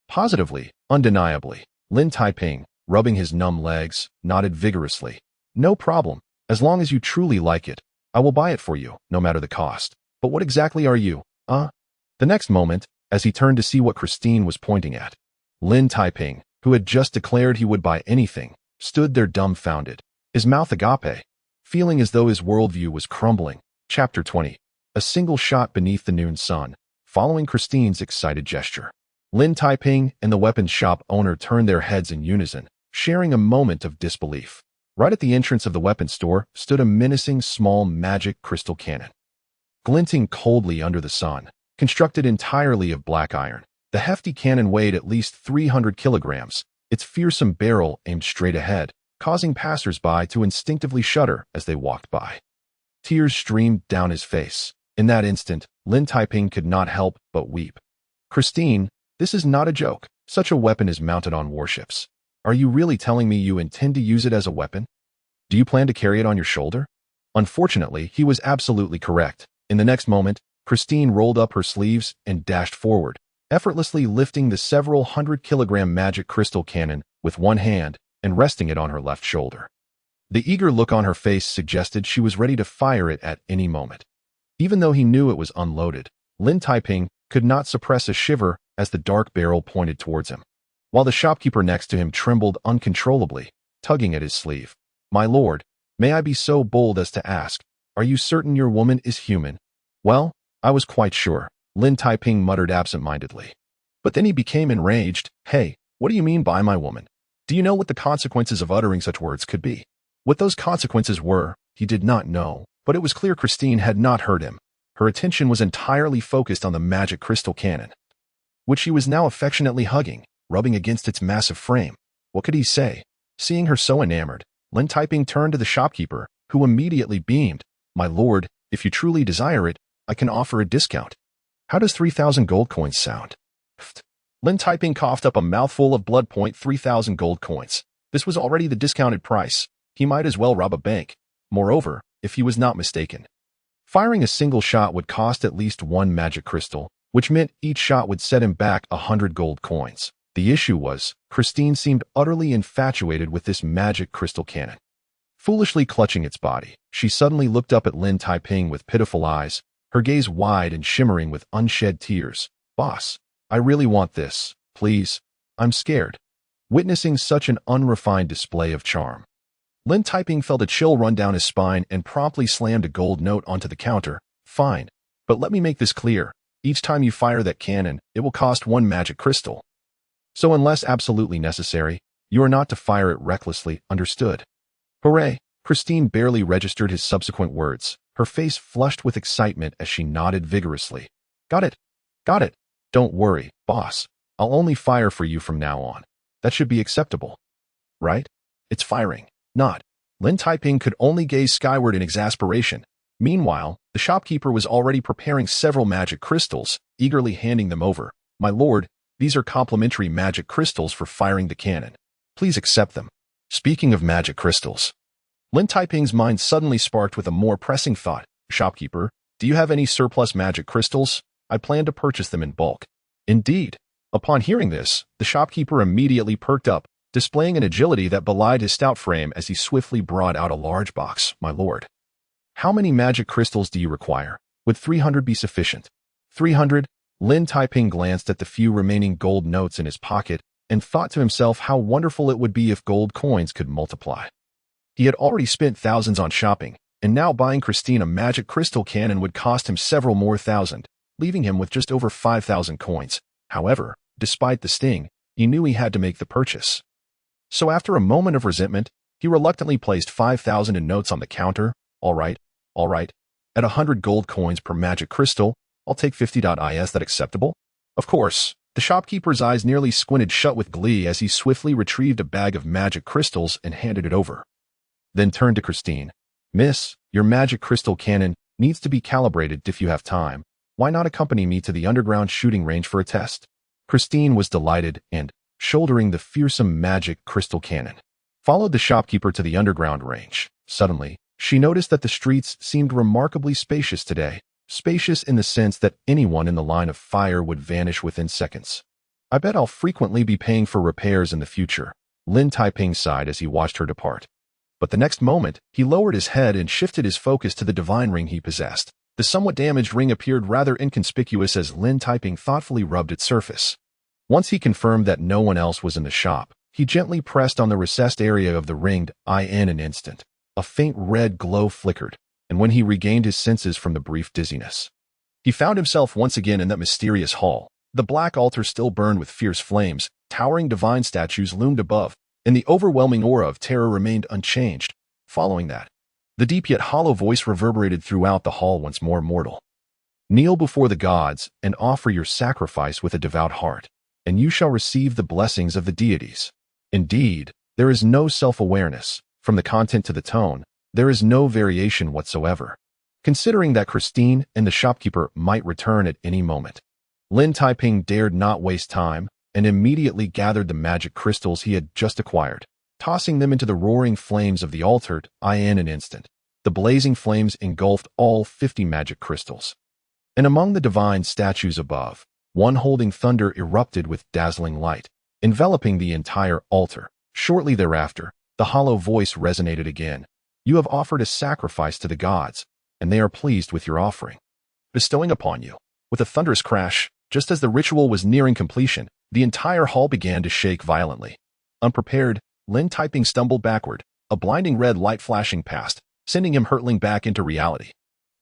Positively, undeniably. Lin Taiping, rubbing his numb legs, nodded vigorously. No problem. As long as you truly like it, I will buy it for you, no matter the cost. But what exactly are you, The next moment, as he turned to see what Christine was pointing at, Lin Taiping, who had just declared he would buy anything, stood there dumbfounded, his mouth agape, feeling as though his worldview was crumbling. Chapter 20. A single shot beneath the noon sun, following Christine's excited gesture. Lin Taiping and the weapons shop owner turned their heads in unison, sharing a moment of disbelief. Right at the entrance of the weapons store stood a menacing small magic crystal cannon. Glinting coldly under the sun, constructed entirely of black iron, the hefty cannon weighed at least 300 kilograms, its fearsome barrel aimed straight ahead, causing passers-by to instinctively shudder as they walked by. Tears streamed down his face. In that instant, Lin Taiping could not help but weep. Christine, this is not a joke. Such a weapon is mounted on warships. Are you really telling me you intend to use it as a weapon? Do you plan to carry it on your shoulder? Unfortunately, he was absolutely correct. In the next moment, Christine rolled up her sleeves and dashed forward, effortlessly lifting the several 100-kilogram magic crystal cannon with one hand and resting it on her left shoulder. The eager look on her face suggested she was ready to fire it at any moment. Even though he knew it was unloaded, Lin Taiping could not suppress a shiver as the dark barrel pointed towards him, while the shopkeeper next to him trembled uncontrollably, tugging at his sleeve. My lord, may I be so bold as to ask, are you certain your woman is human? Well, I was quite sure, Lin Taiping muttered absent-mindedly. But then he became enraged. Hey, what do you mean by my woman? Do you know what the consequences of uttering such words could be? What those consequences were, he did not know, but it was clear Christine had not heard him. Her attention was entirely focused on the magic crystal cannon, which she was now affectionately hugging, rubbing against its massive frame. What could he say? Seeing her so enamored, Lin Taiping turned to the shopkeeper, who immediately beamed. My lord, if you truly desire it, I can offer a discount. How does 3,000 gold coins sound? Lin Taiping coughed up a mouthful of blood. 3,000 gold coins. This was already the discounted price. He might as well rob a bank. Moreover, if he was not mistaken, firing a single shot would cost at least one magic crystal, which meant each shot would set him back 100 gold coins. The issue was, Christine seemed utterly infatuated with this magic crystal cannon. Foolishly clutching its body, she suddenly looked up at Lin Taiping with pitiful eyes, her gaze wide and shimmering with unshed tears. Boss, I really want this. Please. I'm scared. Witnessing such an unrefined display of charm, Lin Taiping felt a chill run down his spine and promptly slammed a gold note onto the counter. Fine. But let me make this clear. Each time you fire that cannon, it will cost one magic crystal. So unless absolutely necessary, you are not to fire it recklessly, understood? Hooray! Christine barely registered his subsequent words, her face flushed with excitement as she nodded vigorously. Got it. Got it. Don't worry, boss. I'll only fire for you from now on. That should be acceptable. Right? It's firing. Not. Lin Taiping could only gaze skyward in exasperation. Meanwhile, the shopkeeper was already preparing several magic crystals, eagerly handing them over. My lord, these are complimentary magic crystals for firing the cannon. Please accept them. Speaking of magic crystals, Lin Taiping's mind suddenly sparked with a more pressing thought. Shopkeeper, do you have any surplus magic crystals? I plan to purchase them in bulk. Indeed. Upon hearing this, the shopkeeper immediately perked up, displaying an agility that belied his stout frame as he swiftly brought out a large box. My lord, how many magic crystals do you require? Would 300 be sufficient? 300? Lin Taiping glanced at the few remaining gold notes in his pocket and thought to himself how wonderful it would be if gold coins could multiply. He had already spent thousands on shopping, and now buying Christine a magic crystal cannon would cost him several more thousand, leaving him with just over 5,000 coins. However, despite the sting, he knew he had to make the purchase. So after a moment of resentment, he reluctantly placed 5,000 in notes on the counter. All right. At 100 gold coins per magic crystal, I'll take 50. Is that acceptable? Of course. The shopkeeper's eyes nearly squinted shut with glee as he swiftly retrieved a bag of magic crystals and handed it over. Then turned to Christine. Miss, your magic crystal cannon needs to be calibrated if you have time. Why not accompany me to the underground shooting range for a test? Christine was delighted and, shouldering the fearsome magic crystal cannon, followed the shopkeeper to the underground range. Suddenly, she noticed that the streets seemed remarkably spacious today, spacious in the sense that anyone in the line of fire would vanish within seconds. I bet I'll frequently be paying for repairs in the future, Lin Taiping sighed as he watched her depart. But the next moment, he lowered his head and shifted his focus to the divine ring he possessed. The somewhat damaged ring appeared rather inconspicuous as Lin Taiping thoughtfully rubbed its surface. Once he confirmed that no one else was in the shop, he gently pressed on the recessed area of the ringed eye. In an instant, a faint red glow flickered, and when he regained his senses from the brief dizziness, he found himself once again in that mysterious hall. The black altar still burned with fierce flames, towering divine statues loomed above, and the overwhelming aura of terror remained unchanged. Following that, the deep yet hollow voice reverberated throughout the hall once more. Mortal, kneel before the gods and offer your sacrifice with a devout heart, and you shall receive the blessings of the deities. Indeed, there is no self-awareness. From the content to the tone, there is no variation whatsoever. Considering that Christine and the shopkeeper might return at any moment, Lin Taiping dared not waste time and immediately gathered the magic crystals he had just acquired, tossing them into the roaring flames of the altar. In an instant, the blazing flames engulfed all 50 magic crystals. And among the divine statues above, one holding thunder erupted with dazzling light, enveloping the entire altar. Shortly thereafter, the hollow voice resonated again. You have offered a sacrifice to the gods, and they are pleased with your offering, bestowing upon you. With a thunderous crash, just as the ritual was nearing completion, the entire hall began to shake violently. Unprepared, Lin Taiping stumbled backward, a blinding red light flashing past, sending him hurtling back into reality.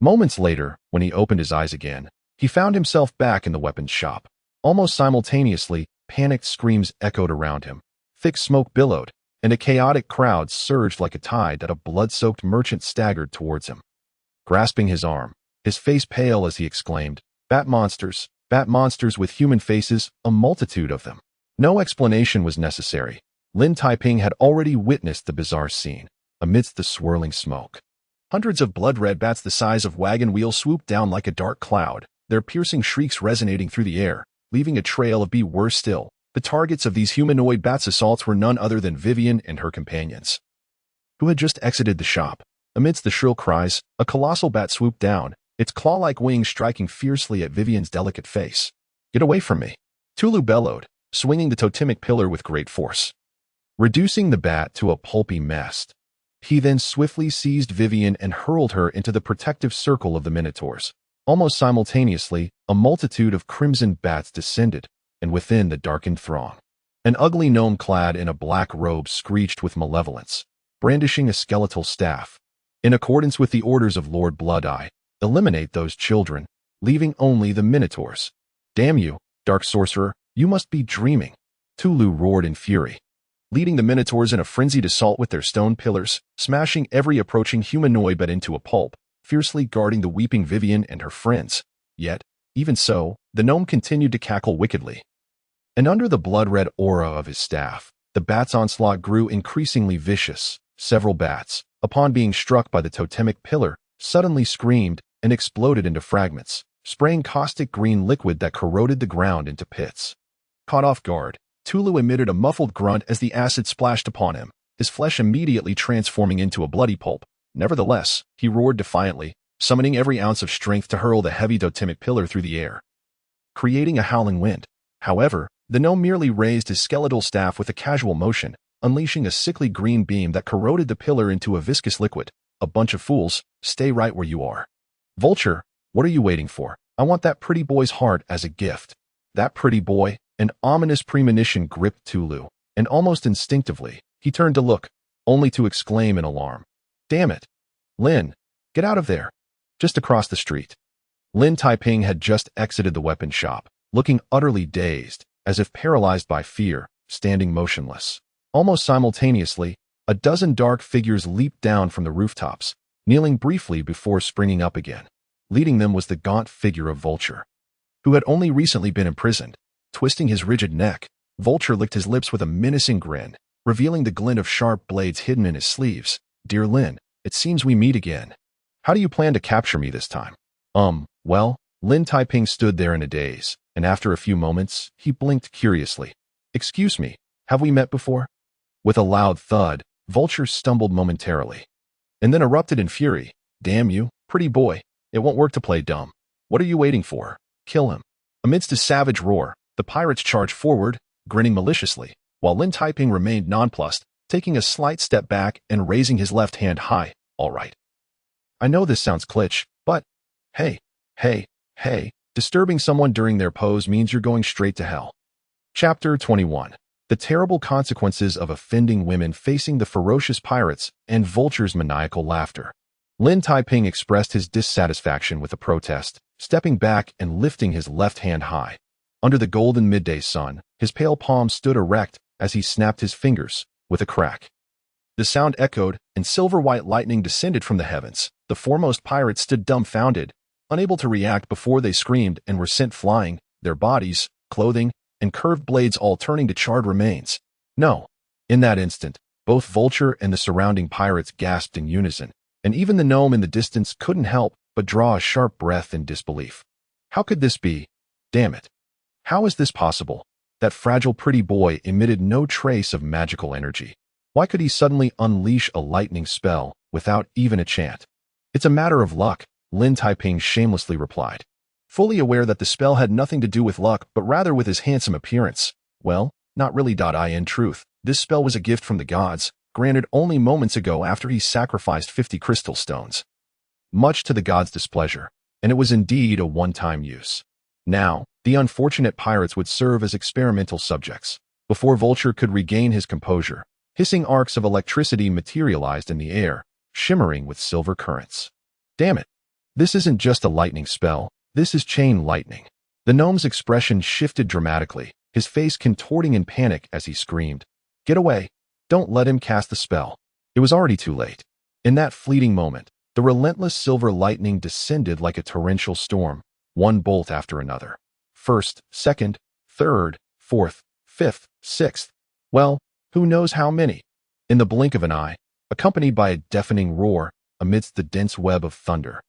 Moments later, when he opened his eyes again, he found himself back in the weapons shop. Almost simultaneously, panicked screams echoed around him. Thick smoke billowed, and a chaotic crowd surged like a tide as a blood-soaked merchant staggered towards him. Grasping his arm, his face pale as he exclaimed, bat monsters with human faces, a multitude of them. No explanation was necessary. Lin Taiping had already witnessed the bizarre scene. Amidst the swirling smoke, hundreds of blood-red bats the size of wagon wheels swooped down like a dark cloud, their piercing shrieks resonating through the air, leaving a trail of worse still. The targets of these humanoid bats' assaults were none other than Vivian and her companions, who had just exited the shop. Amidst the shrill cries, a colossal bat swooped down, its claw-like wings striking fiercely at Vivian's delicate face. Get away from me, Tulu bellowed, swinging the totemic pillar with great force, reducing the bat to a pulpy mess. He then swiftly seized Vivian and hurled her into the protective circle of the Minotaurs. Almost simultaneously, a multitude of crimson bats descended, and within the darkened throng, an ugly gnome clad in a black robe screeched with malevolence, brandishing a skeletal staff. In accordance with the orders of Lord Bloodeye, eliminate those children, leaving only the Minotaurs. Damn you, dark sorcerer, you must be dreaming, Tulu roared in fury, leading the Minotaurs in a frenzied assault with their stone pillars, smashing every approaching humanoid bat into a pulp, fiercely guarding the weeping Vivian and her friends. Yet, even so, the gnome continued to cackle wickedly. And under the blood-red aura of his staff, the bat's onslaught grew increasingly vicious. Several bats, upon being struck by the totemic pillar, suddenly screamed and exploded into fragments, spraying caustic green liquid that corroded the ground into pits. Caught off guard, Tulu emitted a muffled grunt as the acid splashed upon him, his flesh immediately transforming into a bloody pulp. Nevertheless, he roared defiantly, summoning every ounce of strength to hurl the heavy totemic pillar through the air, creating a howling wind. However, the gnome merely raised his skeletal staff with a casual motion, unleashing a sickly green beam that corroded the pillar into a viscous liquid. A bunch of fools, stay right where you are. Vulture, what are you waiting for? I want that pretty boy's heart as a gift. That pretty boy, an ominous premonition gripped Tulu, and almost instinctively, he turned to look, only to exclaim in alarm. Damn it. Lin, get out of there. Just across the street. Lin Taiping had just exited the weapon shop, looking utterly dazed, as if paralyzed by fear, standing motionless. Almost simultaneously, a dozen dark figures leaped down from the rooftops, kneeling briefly before springing up again. Leading them was the gaunt figure of Vulture, who had only recently been imprisoned. Twisting his rigid neck, Vulture licked his lips with a menacing grin, revealing the glint of sharp blades hidden in his sleeves. Dear Lin, it seems we meet again. How do you plan to capture me this time? Well, Lin Taiping stood there in a daze, and after a few moments, he blinked curiously. "Excuse me, have we met before?" With a loud thud, Vulture stumbled momentarily, and then erupted in fury. "Damn you, pretty boy. It won't work to play dumb. What are you waiting for? Kill him." Amidst a savage roar, the pirates charged forward, grinning maliciously, while Lin Taiping remained nonplussed, taking a slight step back and raising his left hand high. "All right. I know this sounds kitsch, but hey, disturbing someone during their pose means you're going straight to hell." Chapter 21. The terrible consequences of offending women facing the ferocious pirates and Vulture's maniacal laughter. Lin Taiping expressed his dissatisfaction with the protest, stepping back and lifting his left hand high. Under the golden midday sun, his pale palm stood erect as he snapped his fingers with a crack. The sound echoed, and silver-white lightning descended from the heavens. The foremost pirates stood dumbfounded, unable to react before they screamed and were sent flying, their bodies, clothing, and curved blades all turning to charred remains. No. In that instant, both Vulture and the surrounding pirates gasped in unison, and even the gnome in the distance couldn't help but draw a sharp breath in disbelief. How could this be? Damn it. How is this possible? That fragile pretty boy emitted no trace of magical energy. Why could he suddenly unleash a lightning spell without even a chant? "It's a matter of luck," Lin Taiping shamelessly replied, fully aware that the spell had nothing to do with luck but rather with his handsome appearance. "Well, not really. In truth, this spell was a gift from the gods, granted only moments ago after he sacrificed 50 crystal stones. Much to the gods' displeasure, and it was indeed a one-time use. Now, the unfortunate pirates would serve as experimental subjects." Before Vulture could regain his composure, hissing arcs of electricity materialized in the air, shimmering with silver currents. "Damn it. This isn't just a lightning spell, this is chain lightning." The gnome's expression shifted dramatically, his face contorting in panic as he screamed, "Get away! Don't let him cast the spell." It was already too late. In that fleeting moment, the relentless silver lightning descended like a torrential storm, one bolt after another. First, second, third, fourth, fifth, sixth. Well, who knows how many? In the blink of an eye, accompanied by a deafening roar amidst the dense web of thunder.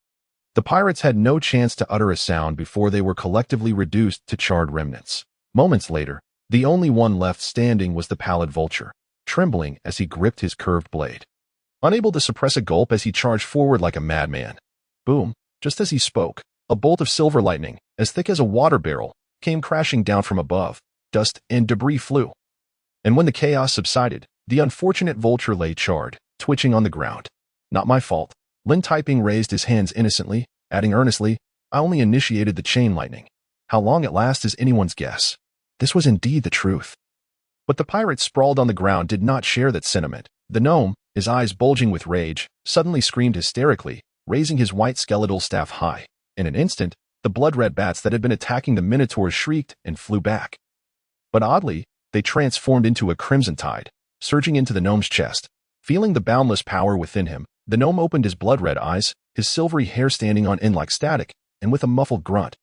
The pirates had no chance to utter a sound before they were collectively reduced to charred remnants. Moments later, the only one left standing was the pallid Vulture, trembling as he gripped his curved blade. Unable to suppress a gulp as he charged forward like a madman. Boom! Just as he spoke, a bolt of silver lightning, as thick as a water barrel, came crashing down from above. Dust and debris flew. And when the chaos subsided, the unfortunate Vulture lay charred, twitching on the ground. "Not my fault." Lin Taiping raised his hands innocently, adding earnestly, "I only initiated the chain lightning. How long it lasts is anyone's guess." This was indeed the truth. But the pirate sprawled on the ground did not share that sentiment. The gnome, his eyes bulging with rage, suddenly screamed hysterically, raising his white skeletal staff high. In an instant, the blood-red bats that had been attacking the minotaurs shrieked and flew back. But oddly, they transformed into a crimson tide, surging into the gnome's chest. Feeling the boundless power within him, the gnome opened his blood-red eyes, his silvery hair standing on end like static, and with a muffled grunt.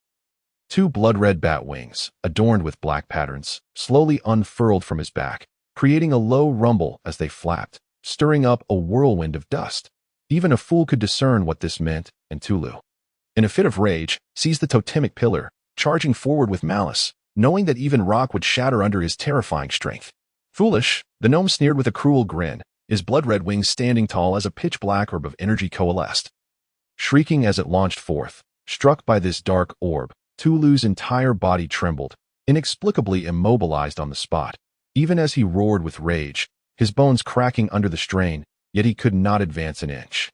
Two blood-red bat wings, adorned with black patterns, slowly unfurled from his back, creating a low rumble as they flapped, stirring up a whirlwind of dust. Even a fool could discern what this meant, and Tulu, in a fit of rage, seized the totemic pillar, charging forward with malice, knowing that even rock would shatter under his terrifying strength. "Foolish," the gnome sneered with a cruel grin, his blood-red wings standing tall as a pitch-black orb of energy coalesced. Shrieking as it launched forth, struck by this dark orb, Tulu's entire body trembled, inexplicably immobilized on the spot. Even as he roared with rage, his bones cracking under the strain, yet he could not advance an inch.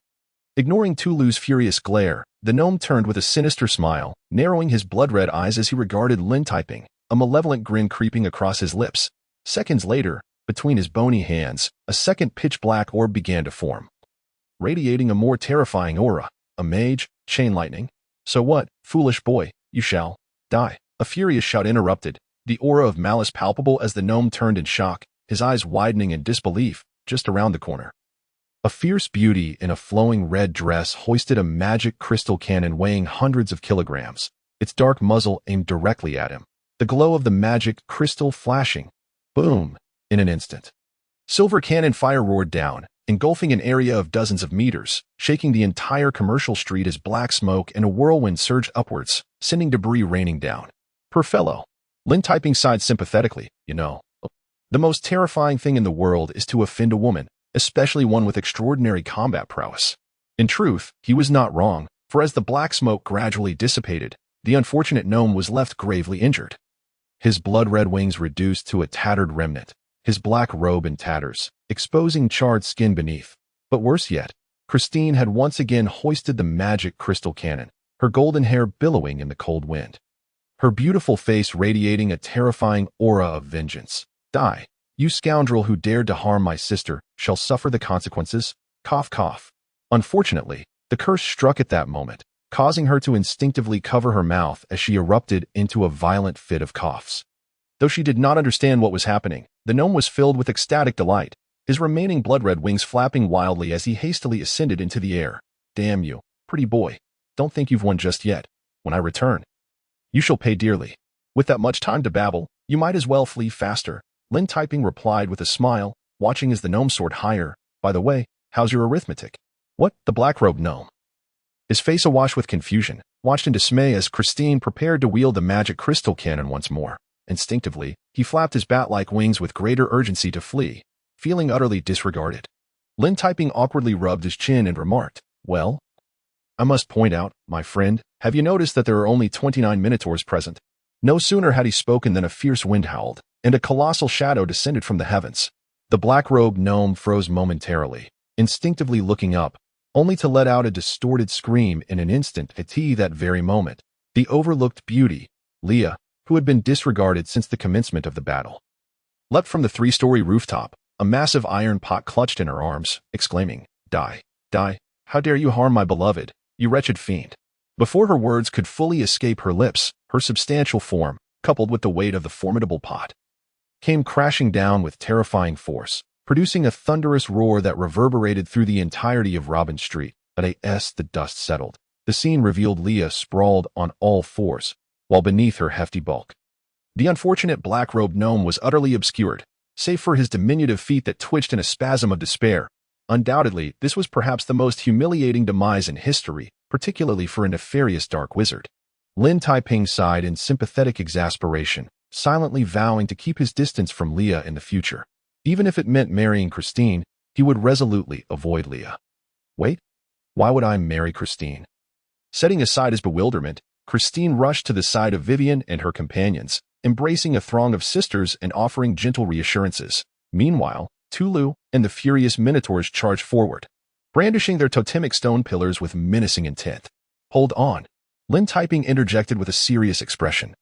Ignoring Tulu's furious glare, the gnome turned with a sinister smile, narrowing his blood-red eyes as he regarded Lin Taiping, a malevolent grin creeping across his lips. Seconds later, between his bony hands, a second pitch-black orb began to form, radiating a more terrifying aura. A mage, chain lightning. "So what, foolish boy, you shall die." A furious shout interrupted, the aura of malice palpable as the gnome turned in shock, his eyes widening in disbelief, just around the corner. A fierce beauty in a flowing red dress hoisted a magic crystal cannon weighing hundreds of kilograms, its dark muzzle aimed directly at him, the glow of the magic crystal flashing. Boom! In an instant. Silver cannon fire roared down, engulfing an area of dozens of meters, shaking the entire commercial street as black smoke and a whirlwind surged upwards, sending debris raining down. Per fellow. Lin Taiping sighed sympathetically, you know. The most terrifying thing in the world is to offend a woman, especially one with extraordinary combat prowess. In truth, he was not wrong, for as the black smoke gradually dissipated, the unfortunate gnome was left gravely injured. His blood-red wings reduced to a tattered remnant, his black robe in tatters, exposing charred skin beneath. But worse yet, Christine had once again hoisted the magic crystal cannon, her golden hair billowing in the cold wind. Her beautiful face radiating a terrifying aura of vengeance. Die, you scoundrel who dared to harm my sister, shall suffer the consequences. Cough, cough. Unfortunately, the curse struck at that moment, causing her to instinctively cover her mouth as she erupted into a violent fit of coughs. Though she did not understand what was happening, the gnome was filled with ecstatic delight, his remaining blood-red wings flapping wildly as he hastily ascended into the air. Damn you, pretty boy. Don't think you've won just yet. When I return, you shall pay dearly. With that much time to babble, you might as well flee faster, Lin Taiping replied with a smile, watching as the gnome soared higher. By the way, how's your arithmetic? What? The black-robed gnome, his face awash with confusion, watched in dismay as Christine prepared to wield the magic crystal cannon once more. Instinctively, he flapped his bat-like wings with greater urgency to flee, feeling utterly disregarded. Lin Taiping awkwardly rubbed his chin and remarked, well, I must point out, my friend, have you noticed that there are only 29 minotaurs present? No sooner had he spoken than a fierce wind howled, and a colossal shadow descended from the heavens. The black-robed gnome froze momentarily, instinctively looking up, only to let out a distorted scream in an instant. At that very moment, the overlooked beauty, Leah, who had been disregarded since the commencement of the battle, leapt from the 3-story rooftop, a massive iron pot clutched in her arms, exclaiming, Die, die, how dare you harm my beloved, you wretched fiend. Before her words could fully escape her lips, her substantial form, coupled with the weight of the formidable pot, came crashing down with terrifying force, producing a thunderous roar that reverberated through the entirety of Robin Street. As the dust settled, the scene revealed Leah sprawled on all fours, while beneath her hefty bulk, the unfortunate black-robed gnome was utterly obscured, save for his diminutive feet that twitched in a spasm of despair. Undoubtedly, this was perhaps the most humiliating demise in history, particularly for a nefarious dark wizard. Lin Taiping sighed in sympathetic exasperation, silently vowing to keep his distance from Leah in the future. Even if it meant marrying Christine, he would resolutely avoid Leah. Wait, why would I marry Christine? Setting aside his bewilderment, Christine rushed to the side of Vivian and her companions, embracing a throng of sisters and offering gentle reassurances. Meanwhile, Tulu and the furious minotaurs charged forward, brandishing their totemic stone pillars with menacing intent. Hold on, Lin Taiping interjected with a serious expression,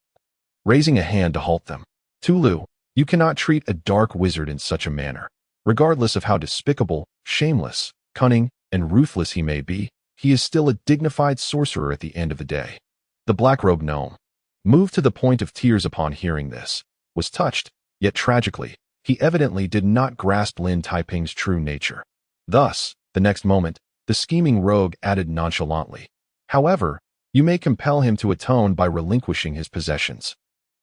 raising a hand to halt them. Tulu, you cannot treat a dark wizard in such a manner. Regardless of how despicable, shameless, cunning, and ruthless he may be, he is still a dignified sorcerer at the end of the day. The black-robed gnome, moved to the point of tears upon hearing this, was touched, yet tragically, he evidently did not grasp Lin Taiping's true nature. Thus, the next moment, the scheming rogue added nonchalantly, however, you may compel him to atone by relinquishing his possessions,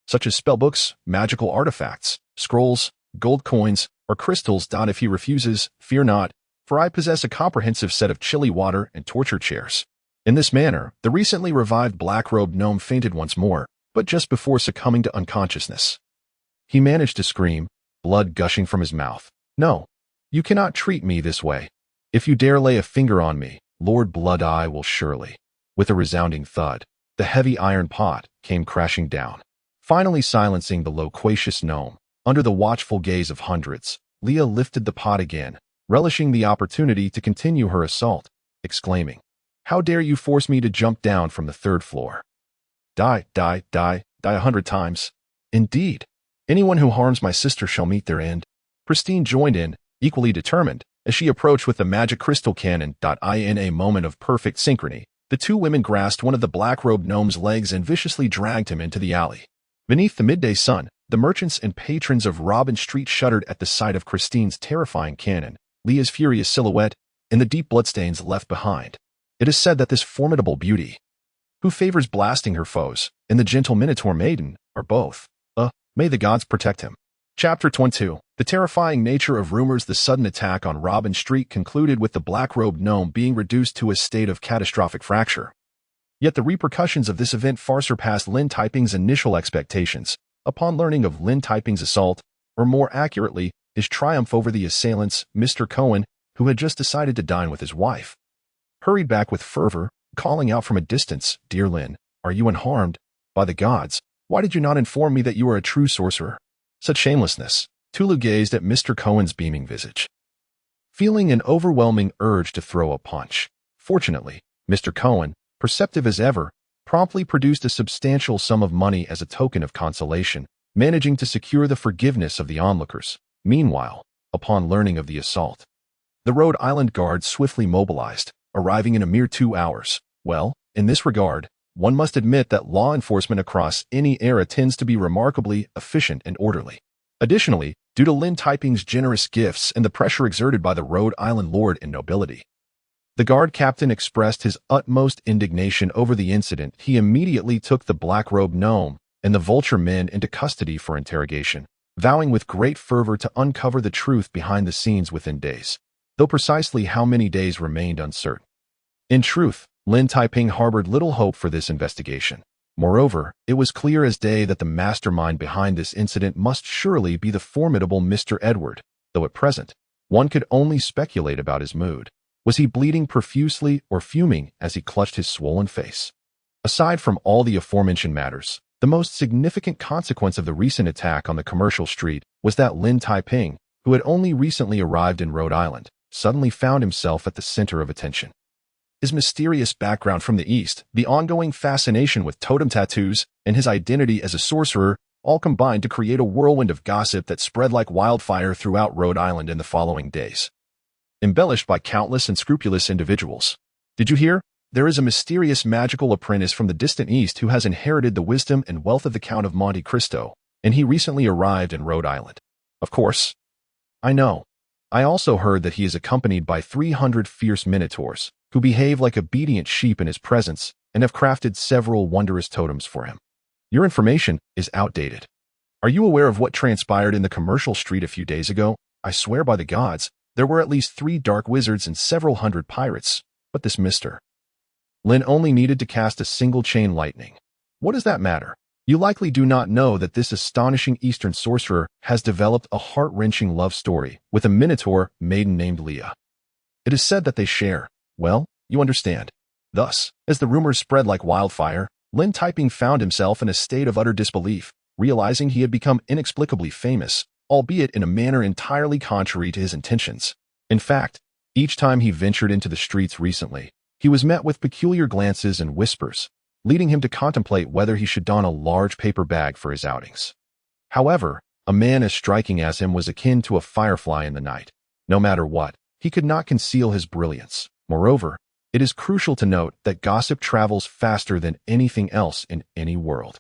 such as spellbooks, magical artifacts, scrolls, gold coins, or crystals. If he refuses, fear not, for I possess a comprehensive set of chilly water and torture chairs. In this manner, the recently revived black-robed gnome fainted once more, but just before succumbing to unconsciousness, he managed to scream, blood gushing from his mouth. No, you cannot treat me this way. If you dare lay a finger on me, Lord Blood Eye will surely. With a resounding thud, the heavy iron pot came crashing down, finally silencing the loquacious gnome. Under the watchful gaze of hundreds, Leah lifted the pot again, relishing the opportunity to continue her assault, exclaiming, How dare you force me to jump down from the 3rd floor? Die, die, die, die 100 times. Indeed, anyone who harms my sister shall meet their end. Christine joined in, equally determined, as she approached with the magic crystal cannon. In a moment of perfect synchrony, the two women grasped one of the black-robed gnome's legs and viciously dragged him into the alley. Beneath the midday sun, the merchants and patrons of Robin Street shuddered at the sight of Christine's terrifying cannon, Leah's furious silhouette, and the deep bloodstains left behind. It is said that this formidable beauty, who favors blasting her foes, and the gentle Minotaur maiden, are both. May the gods protect him. Chapter 22. The terrifying nature of rumors. The sudden attack on Robin Street concluded with the black-robed gnome being reduced to a state of catastrophic fracture. Yet the repercussions of this event far surpassed Lin Taiping's initial expectations. Upon learning of Lin Taiping's assault, or more accurately, his triumph over the assailants, Mr. Cohen, who had just decided to dine with his wife, hurried back with fervor, calling out from a distance, "Dear Lin, are you unharmed? By the gods, why did you not inform me that you are a true sorcerer?" Such shamelessness. Tulu gazed at Mr. Cohen's beaming visage, feeling an overwhelming urge to throw a punch. Fortunately, Mr. Cohen, perceptive as ever, promptly produced a substantial sum of money as a token of consolation, managing to secure the forgiveness of the onlookers. Meanwhile, upon learning of the assault, the Rhode Island Guard swiftly mobilized, arriving in a mere 2 hours. Well, in this regard, one must admit that law enforcement across any era tends to be remarkably efficient and orderly. Additionally, due to Lin Taiping's generous gifts and the pressure exerted by the Rhode Island lord and nobility, the guard captain expressed his utmost indignation over the incident. He immediately took the black-robed gnome and the vulture men into custody for interrogation, vowing with great fervor to uncover the truth behind the scenes within days, though precisely how many days remained uncertain. In truth, Lin Taiping harbored little hope for this investigation. Moreover, it was clear as day that the mastermind behind this incident must surely be the formidable Mr. Edward, though at present, one could only speculate about his mood. Was he bleeding profusely or fuming as he clutched his swollen face? Aside from all the aforementioned matters, the most significant consequence of the recent attack on the commercial street was that Lin Taiping, who had only recently arrived in Rhode Island, suddenly found himself at the center of attention. His mysterious background from the East, the ongoing fascination with totem tattoos, and his identity as a sorcerer all combined to create a whirlwind of gossip that spread like wildfire throughout Rhode Island in the following days, embellished by countless and scrupulous individuals. Did you hear? There is a mysterious magical apprentice from the distant East who has inherited the wisdom and wealth of the Count of Monte Cristo, and he recently arrived in Rhode Island. Of course. I know. I also heard that he is accompanied by 300 fierce minotaurs, who behave like obedient sheep in his presence and have crafted several wondrous totems for him. Your information is outdated. Are you aware of what transpired in the commercial street a few days ago? I swear by the gods, there were at least 3 dark wizards and several hundred pirates, but this Mr. Lin only needed to cast a single chain lightning. What does that matter? You likely do not know that this astonishing Eastern sorcerer has developed a heart-wrenching love story with a minotaur maiden named Leah. It is said that they share, well, you understand. Thus, as the rumors spread like wildfire, Lin Taiping found himself in a state of utter disbelief, realizing he had become inexplicably famous, albeit in a manner entirely contrary to his intentions. In fact, each time he ventured into the streets recently, he was met with peculiar glances and whispers, leading him to contemplate whether he should don a large paper bag for his outings. However, a man as striking as him was akin to a firefly in the night. No matter what, he could not conceal his brilliance. Moreover, it is crucial to note that gossip travels faster than anything else in any world.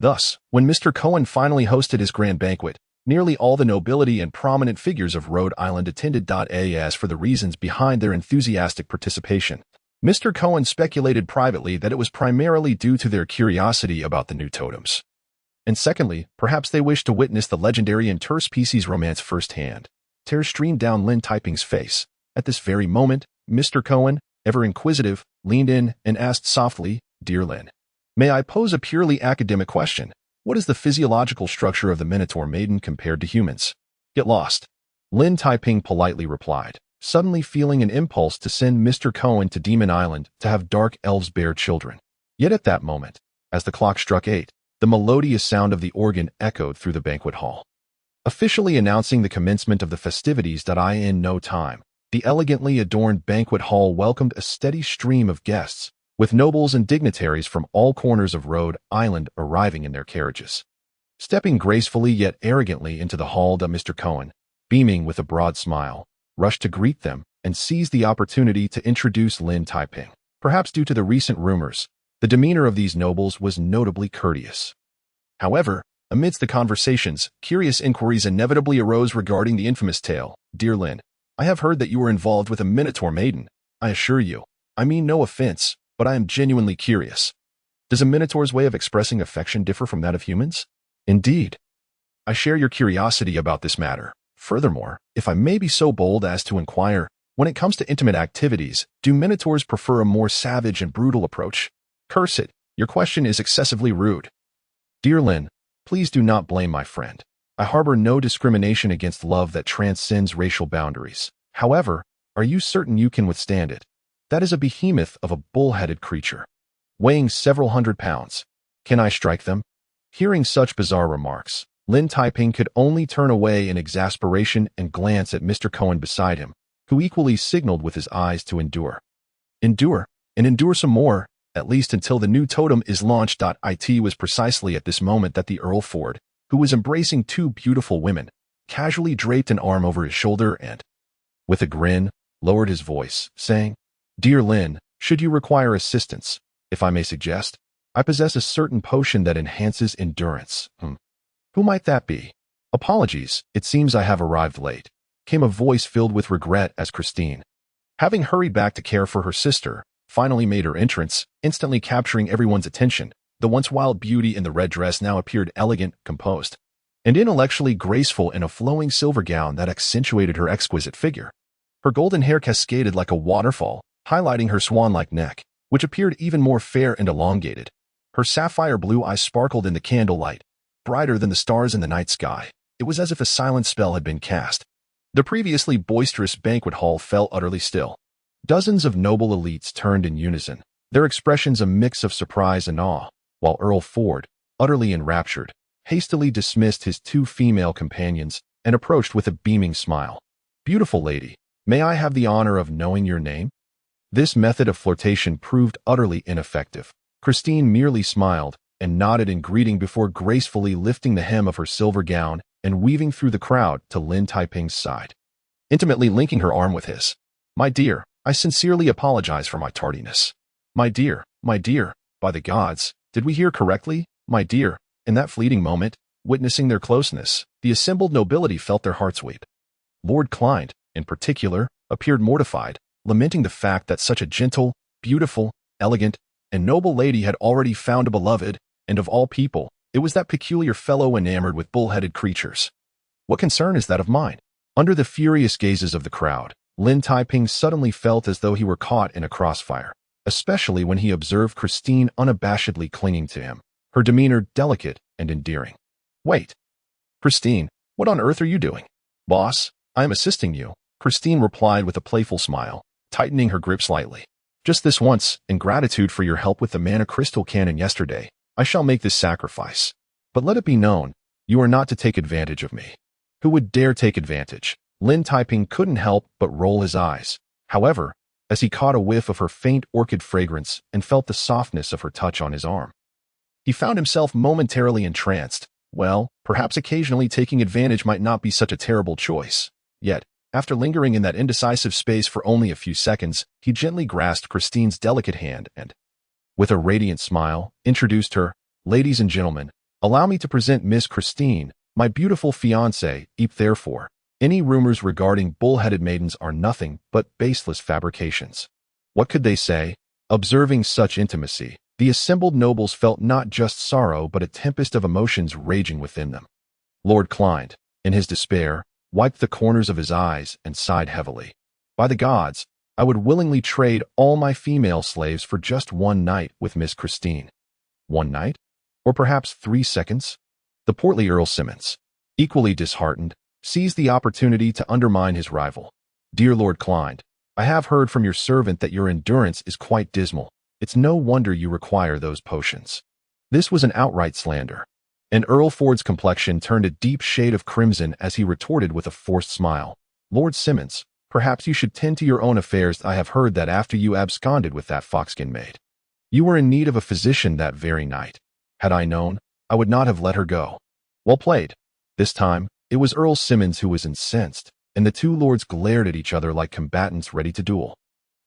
Thus, when Mr. Cohen finally hosted his grand banquet, nearly all the nobility and prominent figures of Rhode Island attended. As for the reasons behind their enthusiastic participation, Mr. Cohen speculated privately that it was primarily due to their curiosity about the new totems. And secondly, perhaps they wished to witness the legendary interspecies romance firsthand. Tears streamed down Lin Taiping's face. At this very moment, Mr. Cohen, ever inquisitive, leaned in and asked softly, "Dear Lin, may I pose a purely academic question? What is the physiological structure of the Minotaur maiden compared to humans?" "Get lost," Lin Taiping politely replied, suddenly feeling an impulse to send Mr. Cohen to Demon Island to have dark elves bear children. Yet at that moment, as the clock struck 8, the melodious sound of the organ echoed through the banquet hall, officially announcing the commencement of the festivities. In no time, the elegantly adorned banquet hall welcomed a steady stream of guests, with nobles and dignitaries from all corners of Rhode Island arriving in their carriages. Stepping gracefully yet arrogantly into the hall, Mr. Cohen, beaming with a broad smile, rushed to greet them and seized the opportunity to introduce Lin Taiping. Perhaps due to the recent rumors, the demeanor of these nobles was notably courteous. However, amidst the conversations, curious inquiries inevitably arose regarding the infamous tale. "Dear Lin, I have heard that you were involved with a Minotaur maiden. I assure you, I mean no offense, but I am genuinely curious. Does a Minotaur's way of expressing affection differ from that of humans?" "Indeed. I share your curiosity about this matter. Furthermore, if I may be so bold as to inquire, when it comes to intimate activities, do Minotaurs prefer a more savage and brutal approach?" Curse it, your question is excessively rude. Dear Lynn, please do not blame my friend. I harbor no discrimination against love that transcends racial boundaries. However, are you certain you can withstand it? That is a behemoth of a bull-headed creature, weighing several hundred pounds. Can I strike them? Hearing such bizarre remarks, Lin Taiping could only turn away in exasperation and glance at Mr. Cohen beside him, who equally signaled with his eyes to endure. Endure, and endure some more, at least until the new totem is launched. It was precisely at this moment that the Earl Ford, who was embracing two beautiful women, casually draped an arm over his shoulder and, with a grin, lowered his voice, saying, Dear Lynn, should you require assistance, if I may suggest, I possess a certain potion that enhances endurance. Who might that be? Apologies, it seems I have arrived late, came a voice filled with regret as Christine, having hurried back to care for her sister, finally made her entrance, instantly capturing everyone's attention. The once wild beauty in the red dress now appeared elegant, composed, and intellectually graceful in a flowing silver gown that accentuated her exquisite figure. Her golden hair cascaded like a waterfall, highlighting her swan-like neck, which appeared even more fair and elongated. Her sapphire blue eyes sparkled in the candlelight, brighter than the stars in the night sky. It was as if a silent spell had been cast. The previously boisterous banquet hall fell utterly still. Dozens of noble elites turned in unison, their expressions a mix of surprise and awe, while Earl Ford, utterly enraptured, hastily dismissed his two female companions and approached with a beaming smile. Beautiful lady, may I have the honor of knowing your name? This method of flirtation proved utterly ineffective. Christine merely smiled and nodded in greeting before gracefully lifting the hem of her silver gown and weaving through the crowd to Lin Taiping's side, intimately linking her arm with his. My dear, I sincerely apologize for my tardiness. My dear, by the gods, did we hear correctly? My dear, in that fleeting moment, witnessing their closeness, the assembled nobility felt their hearts weep. Lord Clyde, in particular, appeared mortified, lamenting the fact that such a gentle, beautiful, elegant, and noble lady had already found a beloved, and of all people, it was that peculiar fellow enamored with bull-headed creatures. What concern is that of mine? Under the furious gazes of the crowd, Lin Taiping suddenly felt as though he were caught in a crossfire, especially when he observed Christine unabashedly clinging to him, her demeanor delicate and endearing. Wait. Christine, what on earth are you doing? Boss, I am assisting you, Christine replied with a playful smile, tightening her grip slightly. Just this once, in gratitude for your help with the mana crystal cannon yesterday, I shall make this sacrifice. But let it be known, you are not to take advantage of me. Who would dare take advantage? Lin Taiping couldn't help but roll his eyes. However, as he caught a whiff of her faint orchid fragrance and felt the softness of her touch on his arm, he found himself momentarily entranced. Well, perhaps occasionally taking advantage might not be such a terrible choice. Yet, after lingering in that indecisive space for only a few seconds, he gently grasped Christine's delicate hand and, with a radiant smile, introduced her. Ladies and gentlemen, allow me to present Miss Christine, my beautiful fiancée. Therefore, any rumors regarding bull-headed maidens are nothing but baseless fabrications. What could they say? Observing such intimacy, the assembled nobles felt not just sorrow but a tempest of emotions raging within them. Lord Clyde, in his despair, wiped the corners of his eyes and sighed heavily. By the gods, I would willingly trade all my female slaves for just one night with Miss Christine. 1 night? Or perhaps 3 seconds? The portly Earl Simmons, equally disheartened, seized the opportunity to undermine his rival. Dear Lord Clyde, I have heard from your servant that your endurance is quite dismal. It's no wonder you require those potions. This was an outright slander. And Earl Ford's complexion turned a deep shade of crimson as he retorted with a forced smile. Lord Simmons, perhaps you should tend to your own affairs. I have heard that after you absconded with that foxskin maid, you were in need of a physician that very night. Had I known, I would not have let her go. Well played. This time, it was Earl Simmons who was incensed, and the two lords glared at each other like combatants ready to duel.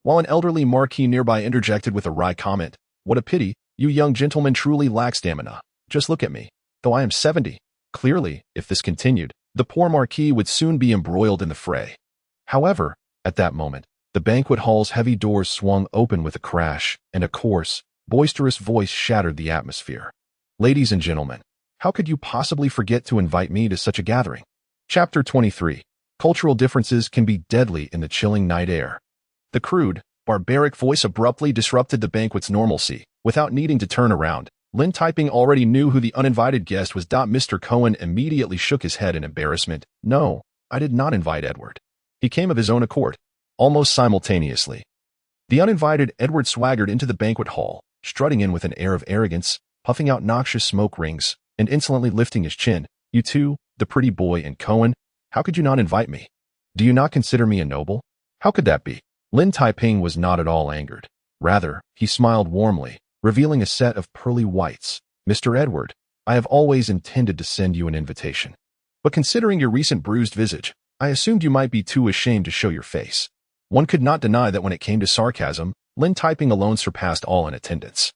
While an elderly marquis nearby interjected with a wry comment, What a pity, you young gentlemen truly lack stamina. Just look at me. Though I am 70, clearly, if this continued, the poor marquis would soon be embroiled in the fray. However, at that moment, the banquet hall's heavy doors swung open with a crash, and a coarse, boisterous voice shattered the atmosphere. Ladies and gentlemen, how could you possibly forget to invite me to such a gathering? Chapter 23. Cultural differences can be deadly in the chilling night air. The crude, barbaric voice abruptly disrupted the banquet's normalcy, Without needing to turn around, Lin Taiping already knew who the uninvited guest was. Mr. Cohen immediately shook his head in embarrassment. No, I did not invite Edward. He came of his own accord. Almost simultaneously, the uninvited Edward swaggered into the banquet hall, strutting in with an air of arrogance, puffing out noxious smoke rings, and insolently lifting his chin. You two, the pretty boy and Cohen, how could you not invite me? Do you not consider me a noble? How could that be? Lin Taiping was not at all angered. Rather, he smiled warmly, revealing a set of pearly whites. Mr. Edward, I have always intended to send you an invitation. But considering your recent bruised visage, I assumed you might be too ashamed to show your face. One could not deny that when it came to sarcasm, Lin Taiping alone surpassed all in attendance.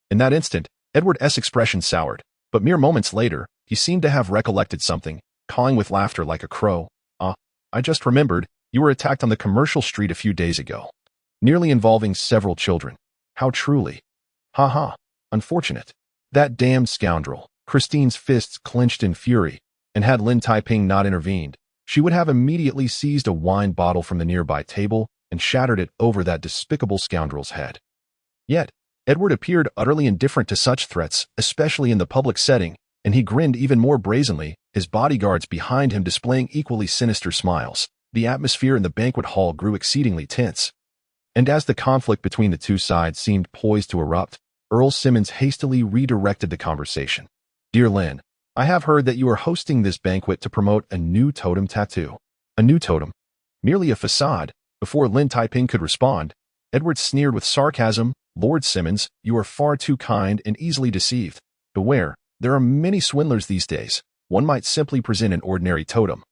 In that instant, Edward's expression soured, but mere moments later, he seemed to have recollected something, cawing with laughter like a crow. I just remembered, you were attacked on the commercial street a few days ago, nearly involving several children. How truly. Ha ha. Unfortunate. That damned scoundrel. Christine's fists clenched in fury, and had Lin Taiping not intervened, she would have immediately seized a wine bottle from the nearby table and shattered it over that despicable scoundrel's head. Yet, Edward appeared utterly indifferent to such threats, especially in the public setting, and he grinned even more brazenly, his bodyguards behind him displaying equally sinister smiles. The atmosphere in the banquet hall grew exceedingly tense. And as the conflict between the two sides seemed poised to erupt, Earl Simmons hastily redirected the conversation. Dear Lin, I have heard that you are hosting this banquet to promote a new totem tattoo. A new totem? Merely a facade. Before Lin Taiping could respond, Edward sneered with sarcasm. Lord Simmons, you are far too kind and easily deceived. Beware, there are many swindlers these days. One might simply present an ordinary totem,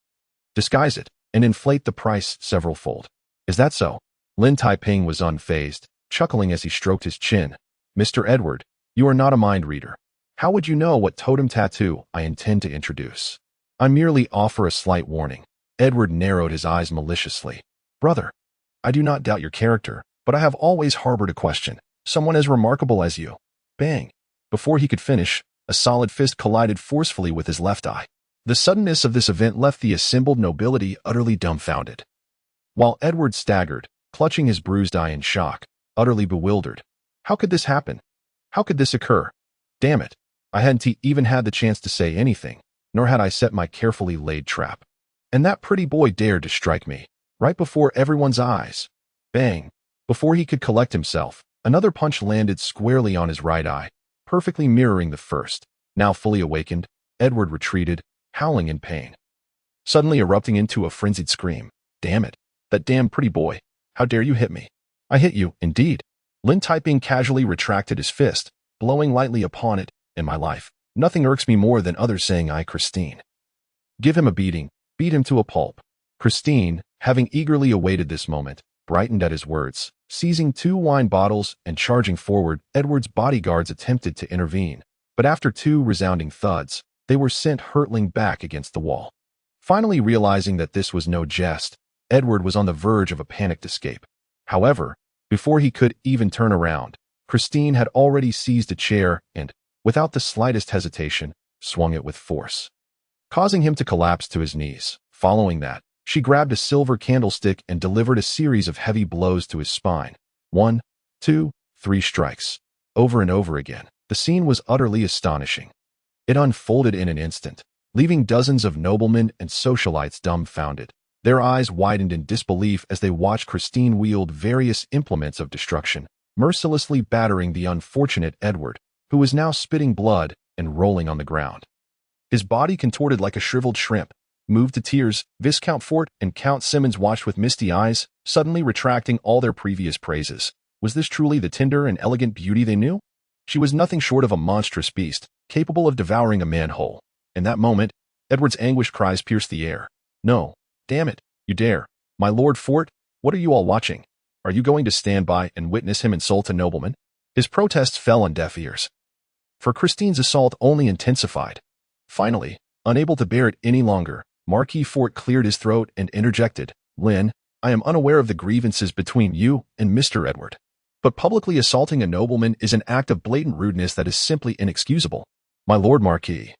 disguise it, and inflate the price several-fold. Is that so? Lin Taiping was unfazed, chuckling as he stroked his chin. Mr. Edward, you are not a mind reader. How would you know what totem tattoo I intend to introduce? I merely offer a slight warning. Edward narrowed his eyes maliciously. Brother, I do not doubt your character, but I have always harbored a question. Someone as remarkable as you. Bang. Before he could finish, a solid fist collided forcefully with his left eye. The suddenness of this event left the assembled nobility utterly dumbfounded. While Edward staggered, clutching his bruised eye in shock, utterly bewildered. How could this happen? How could this occur? Damn it. I hadn't even had the chance to say anything, nor had I set my carefully laid trap. And that pretty boy dared to strike me, right before everyone's eyes. Bang. Before he could collect himself, another punch landed squarely on his right eye, perfectly mirroring the first. Now fully awakened, Edward retreated, howling in pain, suddenly erupting into a frenzied scream. Damn it. That damn pretty boy. How dare you hit me? I hit you, indeed. Lin Taiping casually retracted his fist, blowing lightly upon it. In my life, nothing irks me more than others saying I Christine. Give him a beating, beat him to a pulp. Christine, having eagerly awaited this moment, brightened at his words. Seizing 2 wine bottles and charging forward, Edward's bodyguards attempted to intervene, but after 2 resounding thuds, they were sent hurtling back against the wall. Finally realizing that this was no jest, Edward was on the verge of a panicked escape. However, before he could even turn around, Christine had already seized a chair and, without the slightest hesitation, swung it with force, causing him to collapse to his knees. Following that, she grabbed a silver candlestick and delivered a series of heavy blows to his spine. 1, 2, 3 strikes. Over and over again. The scene was utterly astonishing. It unfolded in an instant, leaving dozens of noblemen and socialites dumbfounded. Their eyes widened in disbelief as they watched Christine wield various implements of destruction, mercilessly battering the unfortunate Edward, who was now spitting blood and rolling on the ground. His body contorted like a shriveled shrimp. Moved to tears, Viscount Fort and Count Simmons watched with misty eyes, suddenly retracting all their previous praises. Was this truly the tender and elegant beauty they knew? She was nothing short of a monstrous beast, capable of devouring a man whole. In that moment, Edward's anguished cries pierced the air. No, damn it, you dare. My Lord Fort, what are you all watching? Are you going to stand by and witness him insult a nobleman? His protests fell on deaf ears, for Christine's assault only intensified. Finally, unable to bear it any longer, Marquis Fort cleared his throat and interjected, Lin, I am unaware of the grievances between you and Mr. Edward, but publicly assaulting a nobleman is an act of blatant rudeness that is simply inexcusable. My Lord Marquis,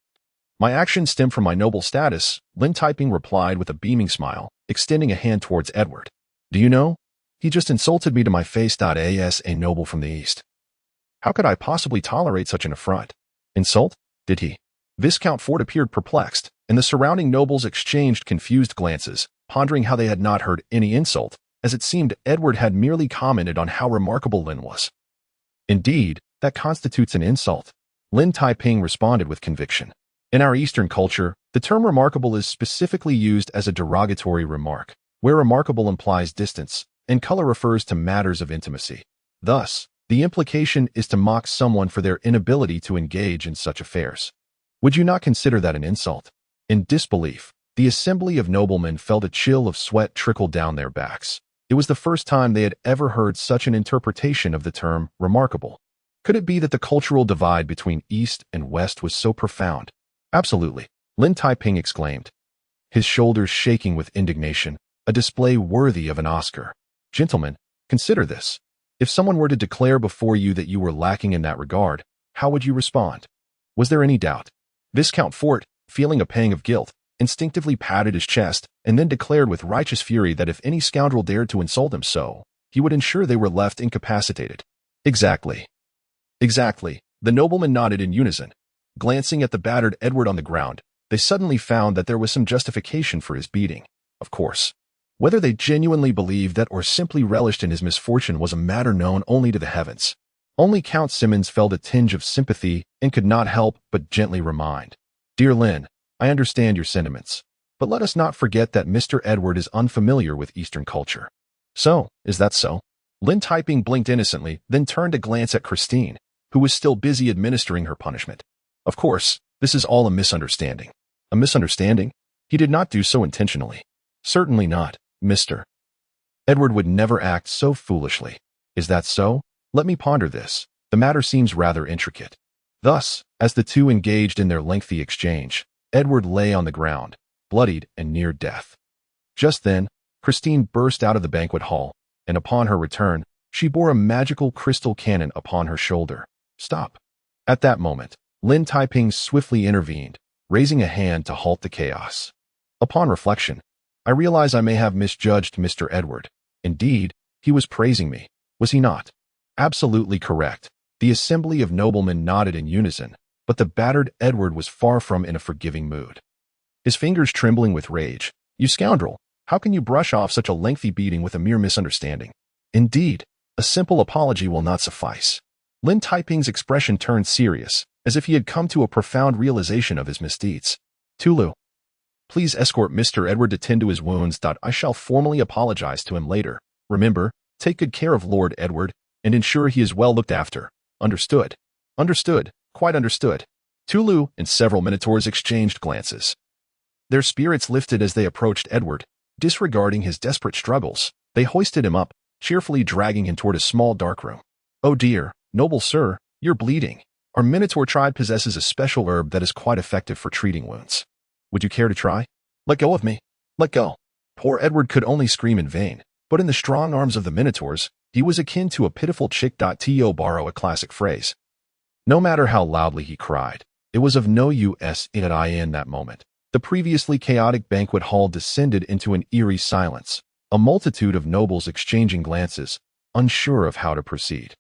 my actions stem from my noble status, Lin Taiping replied with a beaming smile, extending a hand towards Edward. Do you know? He just insulted me to my face. As a noble from the East. How could I possibly tolerate such an affront? Insult? Did he? Viscount Fort appeared perplexed, and the surrounding nobles exchanged confused glances, pondering how they had not heard any insult, as it seemed Edward had merely commented on how remarkable Lin was. Indeed, that constitutes an insult. Lin Taiping responded with conviction. In our Eastern culture, the term remarkable is specifically used as a derogatory remark, where remarkable implies distance, and color refers to matters of intimacy. Thus, the implication is to mock someone for their inability to engage in such affairs. Would you not consider that an insult? In disbelief, the assembly of noblemen felt a chill of sweat trickle down their backs. It was the first time they had ever heard such an interpretation of the term remarkable. Could it be that the cultural divide between East and West was so profound? Absolutely, Lin Taiping exclaimed, his shoulders shaking with indignation, a display worthy of an Oscar. Gentlemen, consider this. If someone were to declare before you that you were lacking in that regard, how would you respond? Was there any doubt? Viscount Fort, feeling a pang of guilt, instinctively patted his chest and then declared with righteous fury that if any scoundrel dared to insult him so, he would ensure they were left incapacitated. Exactly. Exactly. The noblemen nodded in unison. Glancing at the battered Edward on the ground, they suddenly found that there was some justification for his beating. Of course. Whether they genuinely believed that or simply relished in his misfortune was a matter known only to the heavens. Only Count Simmons felt a tinge of sympathy and could not help but gently remind, "Dear Lin, I understand your sentiments, but let us not forget that Mr. Edward is unfamiliar with Eastern culture." So, is that so? Lin Taiping blinked innocently, then turned to glance at Christine, who was still busy administering her punishment. Of course, this is all a misunderstanding. A misunderstanding? He did not do so intentionally. Certainly not, Mr. Edward would never act so foolishly. Is that so? Let me ponder this. The matter seems rather intricate. Thus, as the two engaged in their lengthy exchange, Edward lay on the ground, bloodied and near death. Just then, Christine burst out of the banquet hall, and upon her return, she bore a magical crystal cannon upon her shoulder. Stop. At that moment, Lin Taiping swiftly intervened, raising a hand to halt the chaos. Upon reflection, I realize I may have misjudged Mr. Edward. Indeed, he was praising me, was he not? Absolutely correct. The assembly of noblemen nodded in unison, but the battered Edward was far from in a forgiving mood. His fingers trembling with rage. "You scoundrel, how can you brush off such a lengthy beating with a mere misunderstanding? Indeed, a simple apology will not suffice." Lin Taiping's expression turned serious, as if he had come to a profound realization of his misdeeds. "Tulu, please escort Mr. Edward to tend to his wounds. I shall formally apologize to him later. Remember, take good care of Lord Edward, and ensure he is well looked after. Understood?" "Understood, quite understood." Tulu and several Minotaurs exchanged glances. Their spirits lifted as they approached Edward. Disregarding his desperate struggles, they hoisted him up, cheerfully dragging him toward a small dark room. "Oh dear, noble sir, you're bleeding. Our Minotaur tribe possesses a special herb that is quite effective for treating wounds. Would you care to try?" "Let go of me. Let go." Poor Edward could only scream in vain, but in the strong arms of the Minotaurs, he was akin to a pitiful chick. To borrow a classic phrase. No matter how loudly he cried, it was of no use in that moment. The previously chaotic banquet hall descended into an eerie silence, a multitude of nobles exchanging glances, unsure of how to proceed.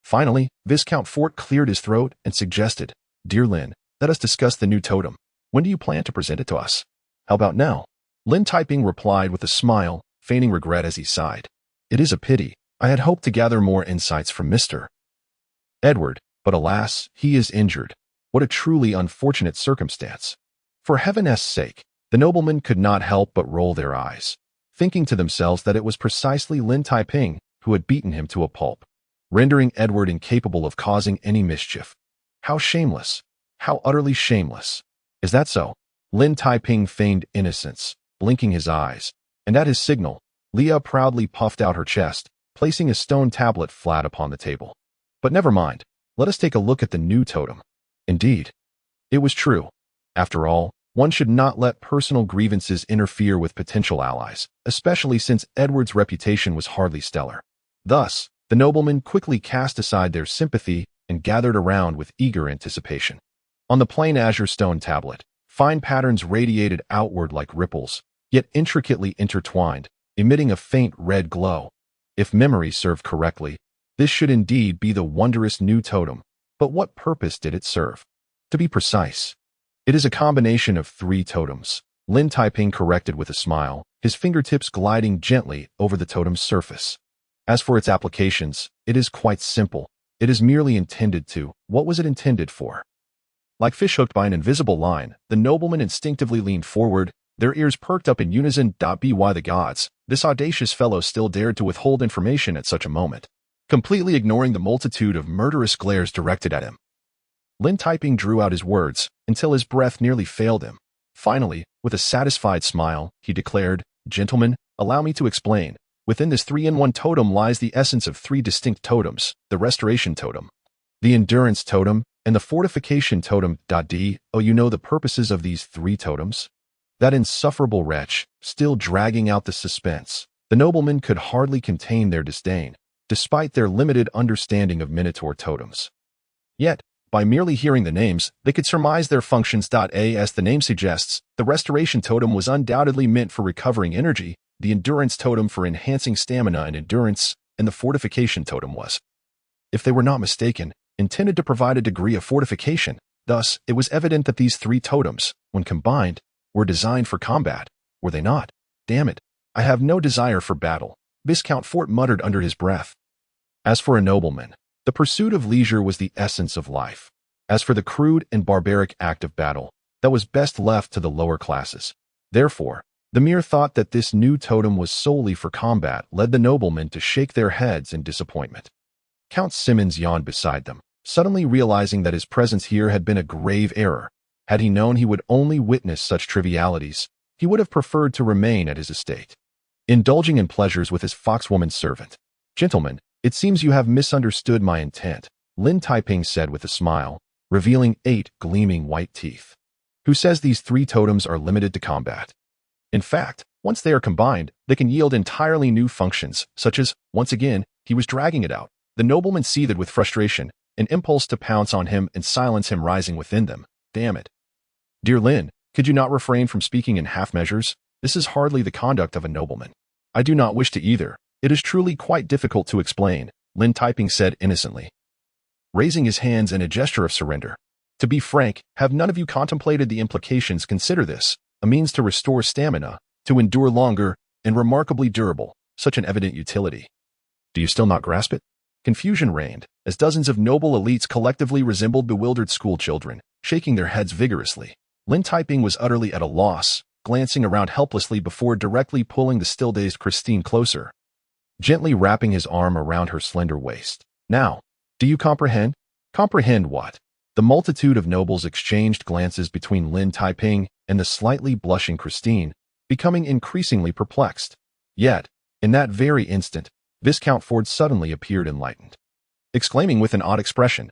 Finally, Viscount Fort cleared his throat and suggested, "Dear Lin, let us discuss the new totem. When do you plan to present it to us?" "How about now?" Lin Taiping replied with a smile, feigning regret as he sighed. "It is a pity. I had hoped to gather more insights from Mr. Edward, but alas, he is injured. What a truly unfortunate circumstance." For heaven's sake, the noblemen could not help but roll their eyes, thinking to themselves that it was precisely Lin Taiping who had beaten him to a pulp, rendering Edward incapable of causing any mischief. How shameless! How utterly shameless! "Is that so?" Lin Taiping feigned innocence, blinking his eyes, and at his signal, Leah proudly puffed out her chest, placing a stone tablet flat upon the table. "But never mind. Let us take a look at the new totem." Indeed, it was true. After all, one should not let personal grievances interfere with potential allies, especially since Edward's reputation was hardly stellar. Thus, the noblemen quickly cast aside their sympathy and gathered around with eager anticipation. On the plain azure stone tablet, fine patterns radiated outward like ripples, yet intricately intertwined, emitting a faint red glow. If memory served correctly, This should indeed be the wondrous new totem, but what purpose did it serve? To be precise, it is a combination of 3 totems. Lin Taiping corrected with a smile, his fingertips gliding gently over the totem's surface. As for its applications, it is quite simple. It is merely intended to. What was it intended for? Like fish hooked by an invisible line, the nobleman instinctively leaned forward, their ears perked up in unison. By the gods, this audacious fellow still dared to withhold information at such a moment, completely ignoring the multitude of murderous glares directed at him. Lin Taiping drew out his words until his breath nearly failed him. Finally, with a satisfied smile, he declared, "Gentlemen, allow me to explain. Within this 3-in-1 totem lies the essence of 3 distinct totems: the restoration totem, the endurance totem, and the fortification totem. You know the purposes of these 3 totems?" That insufferable wretch, still dragging out the suspense. The noblemen could hardly contain their disdain, despite their limited understanding of Minotaur totems. Yet, by merely hearing the names, they could surmise their functions. As the name suggests, the restoration totem was undoubtedly meant for recovering energy, the endurance totem for enhancing stamina and endurance, and the fortification totem was, if they were not mistaken, intended to provide a degree of fortification. Thus, it was evident that these 3 totems, when combined, were designed for combat, were they not? Damn it, I have no desire for battle, Viscount Fort muttered under his breath. As for a nobleman, the pursuit of leisure was the essence of life. As for the crude and barbaric act of battle, that was best left to the lower classes. Therefore, the mere thought that this new totem was solely for combat led the noblemen to shake their heads in disappointment. Count Simmons yawned beside them, suddenly realizing that his presence here had been a grave error. Had he known he would only witness such trivialities, he would have preferred to remain at his estate, indulging in pleasures with his foxwoman servant. "Gentlemen, it seems you have misunderstood my intent," Lin Taiping said with a smile, revealing 8 gleaming white teeth. "Who says these 3 totems are limited to combat? In fact, once they are combined, they can yield entirely new functions, such as," once again, he was dragging it out. The nobleman seethed with frustration, an impulse to pounce on him and silence him rising within them. "Damn it. Dear Lin, could you not refrain from speaking in half measures? This is hardly the conduct of a nobleman." "I do not wish to either. It is truly quite difficult to explain," Lin Taiping said innocently, raising his hands in a gesture of surrender. "To be frank, have none of you contemplated the implications? Consider this, a means to restore stamina, to endure longer, and remarkably durable, such an evident utility. Do you still not grasp it?" Confusion reigned, as dozens of noble elites collectively resembled bewildered schoolchildren, shaking their heads vigorously. Lin Taiping was utterly at a loss, glancing around helplessly before directly pulling the still-dazed Christine closer, gently wrapping his arm around her slender waist. "Now, do you comprehend?" "Comprehend what?" The multitude of nobles exchanged glances between Lin Taiping and the slightly blushing Christine, becoming increasingly perplexed. Yet, in that very instant, Viscount Ford suddenly appeared enlightened, exclaiming with an odd expression,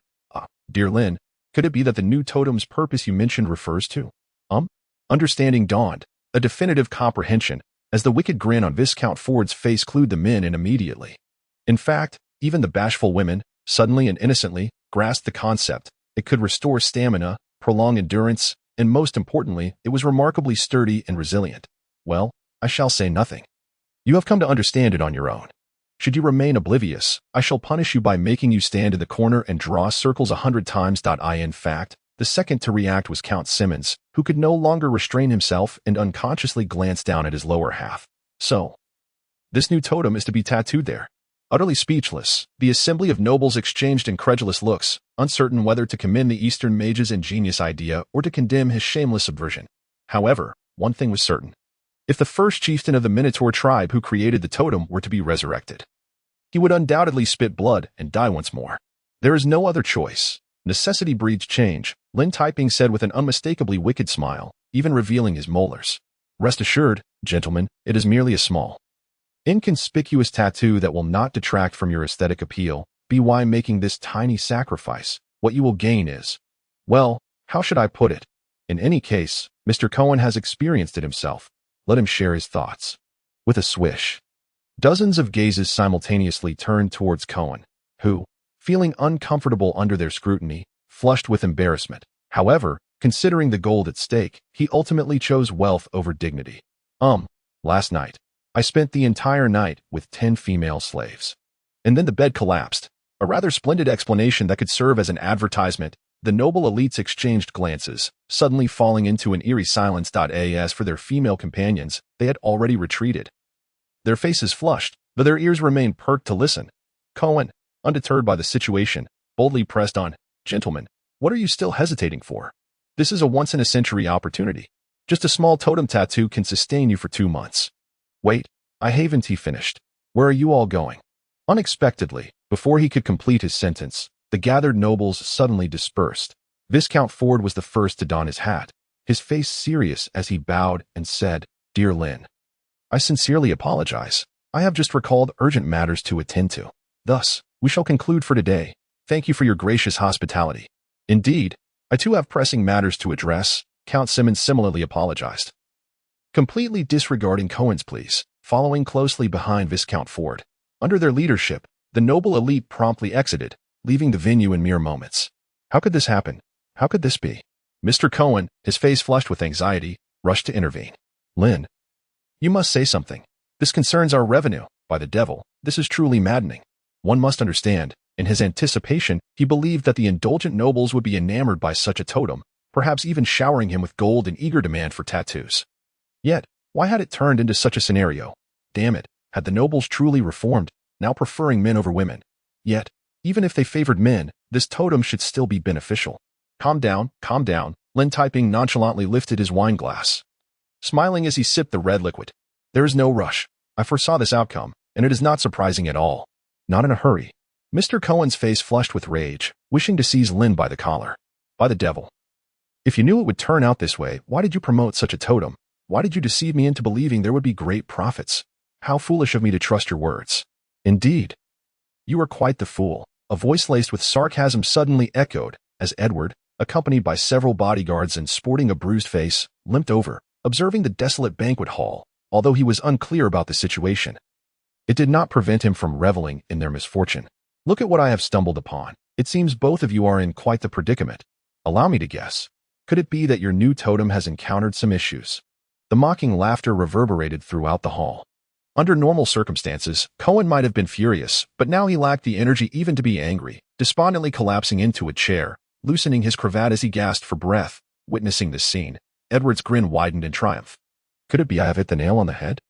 "Dear Lin, could it be that the new totem's purpose you mentioned refers to?" Understanding dawned, a definitive comprehension, as the wicked grin on Viscount Ford's face clued the men in immediately. In fact, even the bashful women, suddenly and innocently, grasped the concept. It could restore stamina, prolong endurance, and most importantly, it was remarkably sturdy and resilient. "Well, I shall say nothing. You have come to understand it on your own. Should you remain oblivious, I shall punish you by making you stand in the corner and draw circles 100 times. In fact, the second to react was Count Simmons, who could no longer restrain himself and unconsciously glanced down at his lower half. "So, this new totem is to be tattooed there." Utterly speechless, the assembly of nobles exchanged incredulous looks, uncertain whether to commend the Eastern mage's ingenious idea or to condemn his shameless subversion. However, one thing was certain. If the first chieftain of the Minotaur tribe who created the totem were to be resurrected, he would undoubtedly spit blood and die once more. There is no other choice. Necessity breeds change, Lin Taiping said with an unmistakably wicked smile, even revealing his molars. "Rest assured, gentlemen, it is merely a small, inconspicuous tattoo that will not detract from your aesthetic appeal. By making this tiny sacrifice, what you will gain is, well, how should I put it? In any case, Mr. Cohen has experienced it himself. Let him share his thoughts." With a swish, dozens of gazes simultaneously turned towards Cohen, who, feeling uncomfortable under their scrutiny, flushed with embarrassment. However, considering the gold at stake, he ultimately chose wealth over dignity. Last night, I spent the entire night with 10 female slaves. And then the bed collapsed, A rather splendid explanation that could serve as an advertisement. The noble elites exchanged glances, suddenly falling into an eerie silence. As for their female companions, they had already retreated. Their faces flushed, but their ears remained perked to listen. Cohen, undeterred by the situation, boldly pressed on, "Gentlemen, what are you still hesitating for? This is a once-in-a-century opportunity. Just a small totem tattoo can sustain you for 2 months. Wait, I haven't finished. Where are you all going?" Unexpectedly, before he could complete his sentence, the gathered nobles suddenly dispersed. Viscount Ford was the first to don his hat, his face serious as he bowed and said, "Dear Lynn, I sincerely apologize. I have just recalled urgent matters to attend to. Thus, we shall conclude for today. Thank you for your gracious hospitality. Indeed, I too have pressing matters to address." Count Simmons similarly apologized, completely disregarding Cohen's pleas, following closely behind Viscount Ford. Under their leadership, the noble elite promptly exited, leaving the venue in mere moments. How could this happen? How could this be? Mr. Cohen, his face flushed with anxiety, rushed to intervene. "Lynn, you must say something. This concerns our revenue. By the devil, this is truly maddening. One must understand, in his anticipation, he believed that the indulgent nobles would be enamored by such a totem, perhaps even showering him with gold in eager demand for tattoos. Yet, why had it turned into such a scenario? Damn it, had the nobles truly reformed, now preferring men over women? Yet, even if they favored men, this totem should still be beneficial. Calm down, calm down." Lin Taiping nonchalantly lifted his wine glass, smiling as he sipped the red liquid. "There is no rush. I foresaw this outcome, and it is not surprising at all. Not in a hurry." Mr. Cohen's face flushed with rage, wishing to seize Lin by the collar. "By the devil. If you knew it would turn out this way, why did you promote such a totem? Why did you deceive me into believing there would be great profits? How foolish of me to trust your words. Indeed, you are quite the fool." A voice laced with sarcasm suddenly echoed, as Edward, accompanied by several bodyguards and sporting a bruised face, limped over, observing the desolate banquet hall, although he was unclear about the situation. It did not prevent him from reveling in their misfortune. "Look at what I have stumbled upon. It seems both of you are in quite the predicament. Allow me to guess. Could it be that your new totem has encountered some issues?" The mocking laughter reverberated throughout the hall. Under normal circumstances, Cohen might have been furious, but now he lacked the energy even to be angry, despondently collapsing into a chair, loosening his cravat as he gasped for breath. Witnessing this scene, Edward's grin widened in triumph. "Could it be I have hit the nail on the head?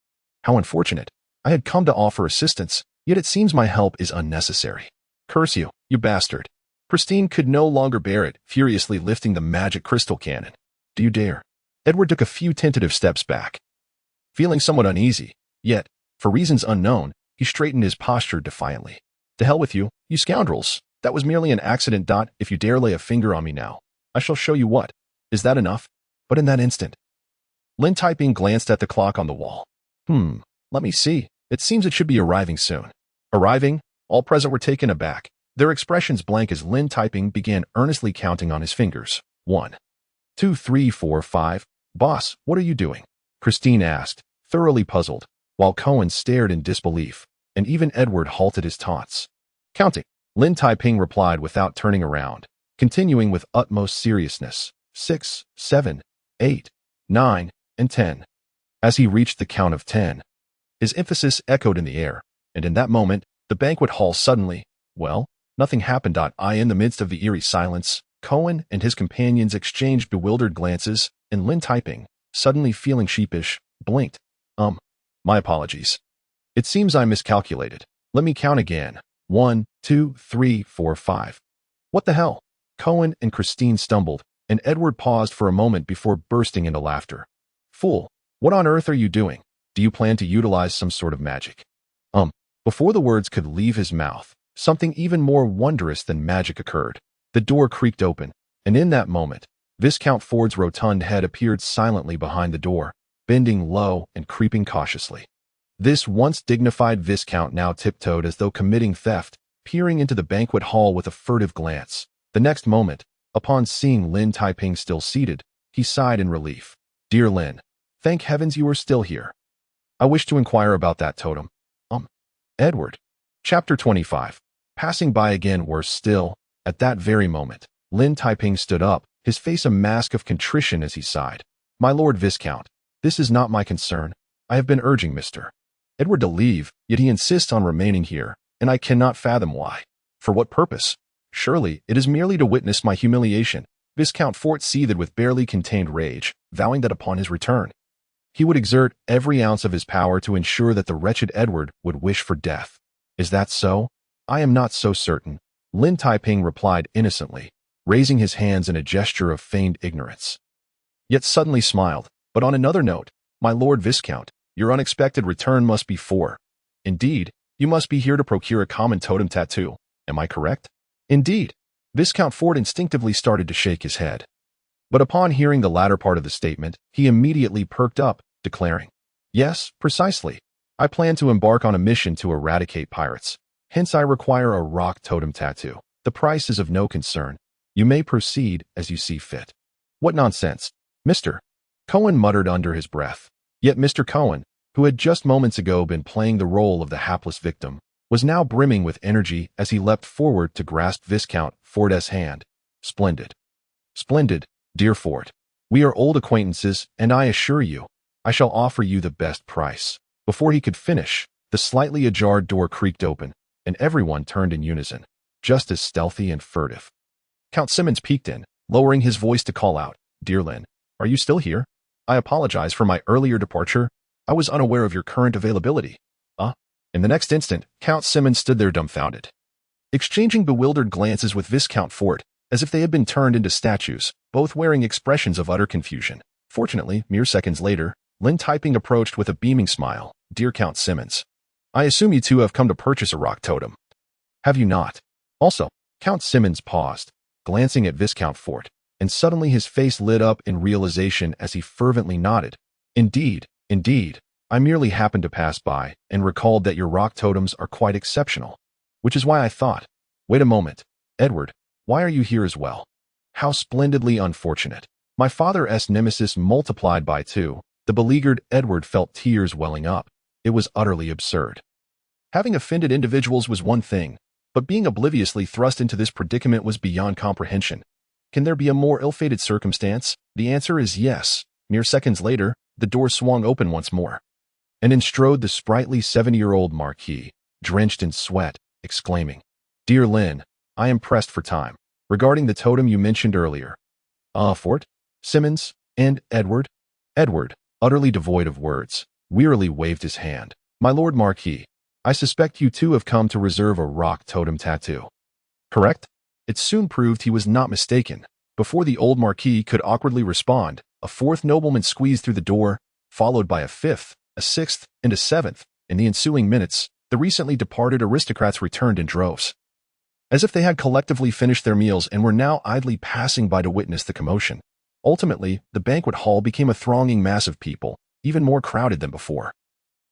How unfortunate. I had come to offer assistance, yet it seems my help is unnecessary. Curse you, you bastard." Christine could no longer bear it, furiously lifting the magic crystal cannon. "Do you dare?" Edward took a few tentative steps back, feeling somewhat uneasy, yet, for reasons unknown, he straightened his posture defiantly. "To hell with you, you scoundrels. That was merely an accident. If you dare lay a finger on me now, I shall show you what. Is that enough?" But in that instant, Lin Taiping glanced at the clock on the wall. Let me see. It seems it should be arriving soon." Arriving, all present were taken aback, their expressions blank as Lin Taiping began earnestly counting on his fingers. 1, 2, 3, 4, 5. "Boss, what are you doing?" Christine asked, thoroughly puzzled, while Cohen stared in disbelief, and even Edward halted his taunts. "Counting," Lin Taiping replied without turning around, continuing with utmost seriousness. 6, 7, 8, 9, and 10. As he reached the count of 10, his emphasis echoed in the air, and in that moment, the banquet hall suddenly, nothing happened. In the midst of the eerie silence, Cohen and his companions exchanged bewildered glances, and Lin Taiping, suddenly feeling sheepish, blinked. My apologies. It seems I miscalculated. Let me count again. 1, 2, 3, 4, 5. What the hell?" Cohen and Christine stumbled, and Edward paused for a moment before bursting into laughter. "Fool, what on earth are you doing? Do you plan to utilize some sort of magic?" Before the words could leave his mouth, something even more wondrous than magic occurred. The door creaked open, and in that moment, Viscount Ford's rotund head appeared silently behind the door, bending low and creeping cautiously. This once dignified Viscount now tiptoed as though committing theft, peering into the banquet hall with a furtive glance. The next moment, upon seeing Lin Taiping still seated, he sighed in relief. "Dear Lin, thank heavens you are still here. I wish to inquire about that totem." Edward. Chapter 25. Passing by again. Worse still, at that very moment, Lin Taiping stood up, his face a mask of contrition as he sighed. "My Lord Viscount, this is not my concern. I have been urging Mr. Edward to leave, yet he insists on remaining here, and I cannot fathom why. For what purpose? Surely, it is merely to witness my humiliation. Viscount Fort seethed with barely contained rage, vowing that upon his return, he would exert every ounce of his power to ensure that the wretched Edward would wish for death. Is that so? I am not so certain, Lin Taiping replied innocently, raising his hands in a gesture of feigned ignorance. Yet suddenly smiled. But on another note, my Lord Viscount, your unexpected return must be for. Indeed, you must be here to procure a common totem tattoo. Am I correct? Indeed. Viscount Fort instinctively started to shake his head. But upon hearing the latter part of the statement, he immediately perked up, declaring, "Yes, precisely. I plan to embark on a mission to eradicate pirates. Hence I require a rock totem tattoo. The price is of no concern. You may proceed as you see fit." "What nonsense, Mr. Cohen," muttered under his breath. Yet Mr. Cohen, who had just moments ago been playing the role of the hapless victim, was now brimming with energy as he leapt forward to grasp Viscount Fort's hand. "Splendid. Splendid, dear Fort. We are old acquaintances, and I assure you, I shall offer you the best price." Before he could finish, the slightly ajar door creaked open, and everyone turned in unison, just as stealthy and furtive. Count Simmons peeked in, lowering his voice to call out, "Dear Lin, are you still here? I apologize for my earlier departure. I was unaware of your current availability." In the next instant, Count Simmons stood there dumbfounded, exchanging bewildered glances with Viscount Fort, as if they had been turned into statues, both wearing expressions of utter confusion. Fortunately, mere seconds later, Lin Taiping approached with a beaming smile. "Dear Count Simmons, I assume you two have come to purchase a rock totem. Have you not?" Also, Count Simmons paused, glancing at Viscount Fort, and suddenly his face lit up in realization as he fervently nodded. Indeed. I merely happened to pass by and recalled that your rock totems are quite exceptional, which is why I thought, wait a moment, Edward, why are you here as well? How splendidly unfortunate. My father's nemesis multiplied by 2. The beleaguered Edward felt tears welling up. It was utterly absurd. Having offended individuals was one thing, but being obliviously thrust into this predicament was beyond comprehension. Can there be a more ill-fated circumstance? The answer is yes. Mere seconds later, the door swung open once more, and in strode the sprightly 70-year-old Marquis, drenched in sweat, exclaiming, "Dear Lin, I am pressed for time. Regarding the totem you mentioned earlier." Fort, Simmons, and Edward?" Edward, utterly devoid of words, wearily waved his hand. "My Lord Marquis, I suspect you two have come to reserve a rock totem tattoo. Correct?" It soon proved he was not mistaken. Before the old Marquis could awkwardly respond, a fourth nobleman squeezed through the door, followed by a fifth, a sixth, and a seventh. In the ensuing minutes, the recently departed aristocrats returned in droves, as if they had collectively finished their meals and were now idly passing by to witness the commotion. Ultimately, the banquet hall became a thronging mass of people, even more crowded than before,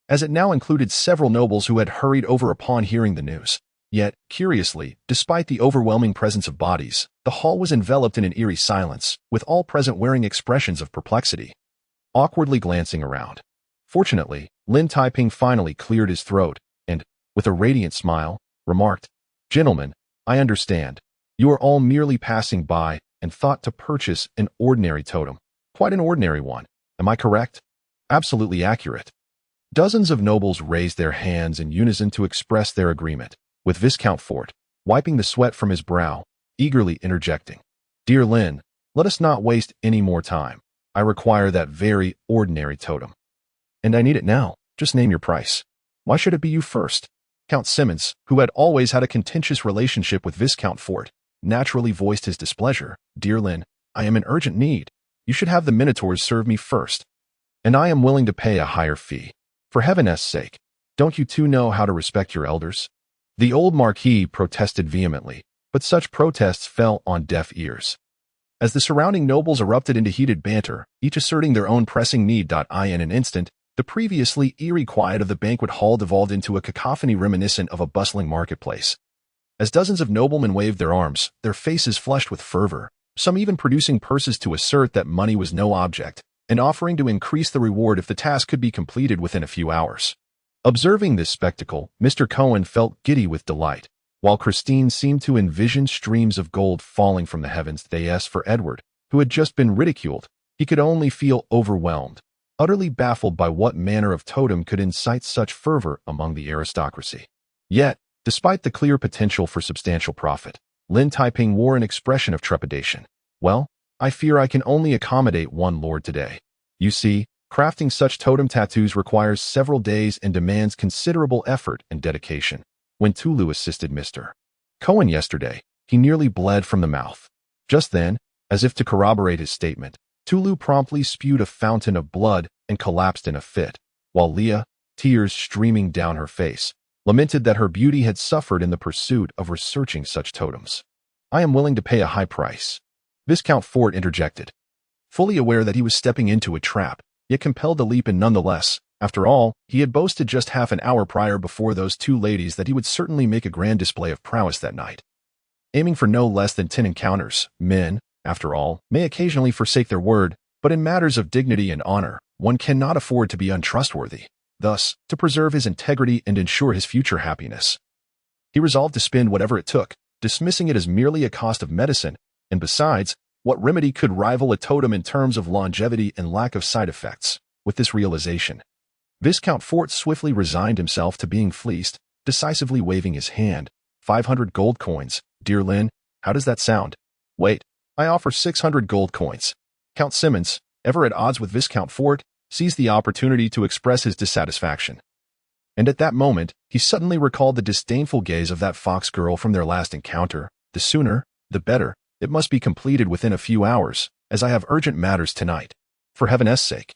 as it now included several nobles who had hurried over upon hearing the news. Yet, curiously, despite the overwhelming presence of bodies, the hall was enveloped in an eerie silence, with all present wearing expressions of perplexity, awkwardly glancing around. Fortunately, Lin Taiping finally cleared his throat and, with a radiant smile, remarked, "Gentlemen, I understand. You are all merely passing by and thought to purchase an ordinary totem. Quite an ordinary one. Am I correct?" "Absolutely accurate." Dozens of nobles raised their hands in unison to express their agreement, with Viscount Fort, wiping the sweat from his brow, eagerly interjecting, "Dear Lin, let us not waste any more time. I require that very ordinary totem. And I need it now. Just name your price." "Why should it be you first?" Count Simmons, who had always had a contentious relationship with Viscount Fort, naturally voiced his displeasure. "Dear Lin, I am in urgent need. You should have the Minotaurs serve me first. And I am willing to pay a higher fee. For heaven's sake, don't you two know how to respect your elders?" The old Marquis protested vehemently, but such protests fell on deaf ears, as the surrounding nobles erupted into heated banter, each asserting their own pressing need. In an instant, the previously eerie quiet of the banquet hall devolved into a cacophony reminiscent of a bustling marketplace, as dozens of noblemen waved their arms, their faces flushed with fervor, some even producing purses to assert that money was no object, and offering to increase the reward if the task could be completed within a few hours. Observing this spectacle, Mr. Cohen felt giddy with delight, while Christine seemed to envision streams of gold falling from the heavens. As for Edward, who had just been ridiculed, he could only feel overwhelmed, utterly baffled by what manner of totem could incite such fervor among the aristocracy. Yet, Despite the clear potential for substantial profit, Lin Taiping wore an expression of trepidation. Well, I fear I can only accommodate one lord today. You see, crafting such totem tattoos requires several days and demands considerable effort and dedication. When Tulu assisted Mr. Cohen yesterday, he nearly bled from the mouth. Just then, as if to corroborate his statement, Tulu promptly spewed a fountain of blood and collapsed in a fit, while Leah, tears streaming down her face, lamented that her beauty had suffered in the pursuit of researching such totems. I am willing to pay a high price, Viscount Fort interjected, fully aware that he was stepping into a trap, yet compelled to leap in nonetheless. After all, he had boasted just half an hour prior before those two ladies that he would certainly make a grand display of prowess that night. Aiming for no less than 10 encounters, men, after all, may occasionally forsake their word, but in matters of dignity and honor, one cannot afford to be untrustworthy. Thus, to preserve his integrity and ensure his future happiness, he resolved to spend whatever it took, dismissing it as merely a cost of medicine, and besides, what remedy could rival a totem in terms of longevity and lack of side effects? With this realization, Viscount Fort swiftly resigned himself to being fleeced, decisively waving his hand. 500 gold coins, dear Lin, how does that sound? Wait, I offer 600 gold coins. Count Simmons, ever at odds with Viscount Fort, seized the opportunity to express his dissatisfaction. And at that moment, he suddenly recalled the disdainful gaze of that fox girl from their last encounter. The sooner, the better. It must be completed within a few hours, as I have urgent matters tonight. For heaven's sake.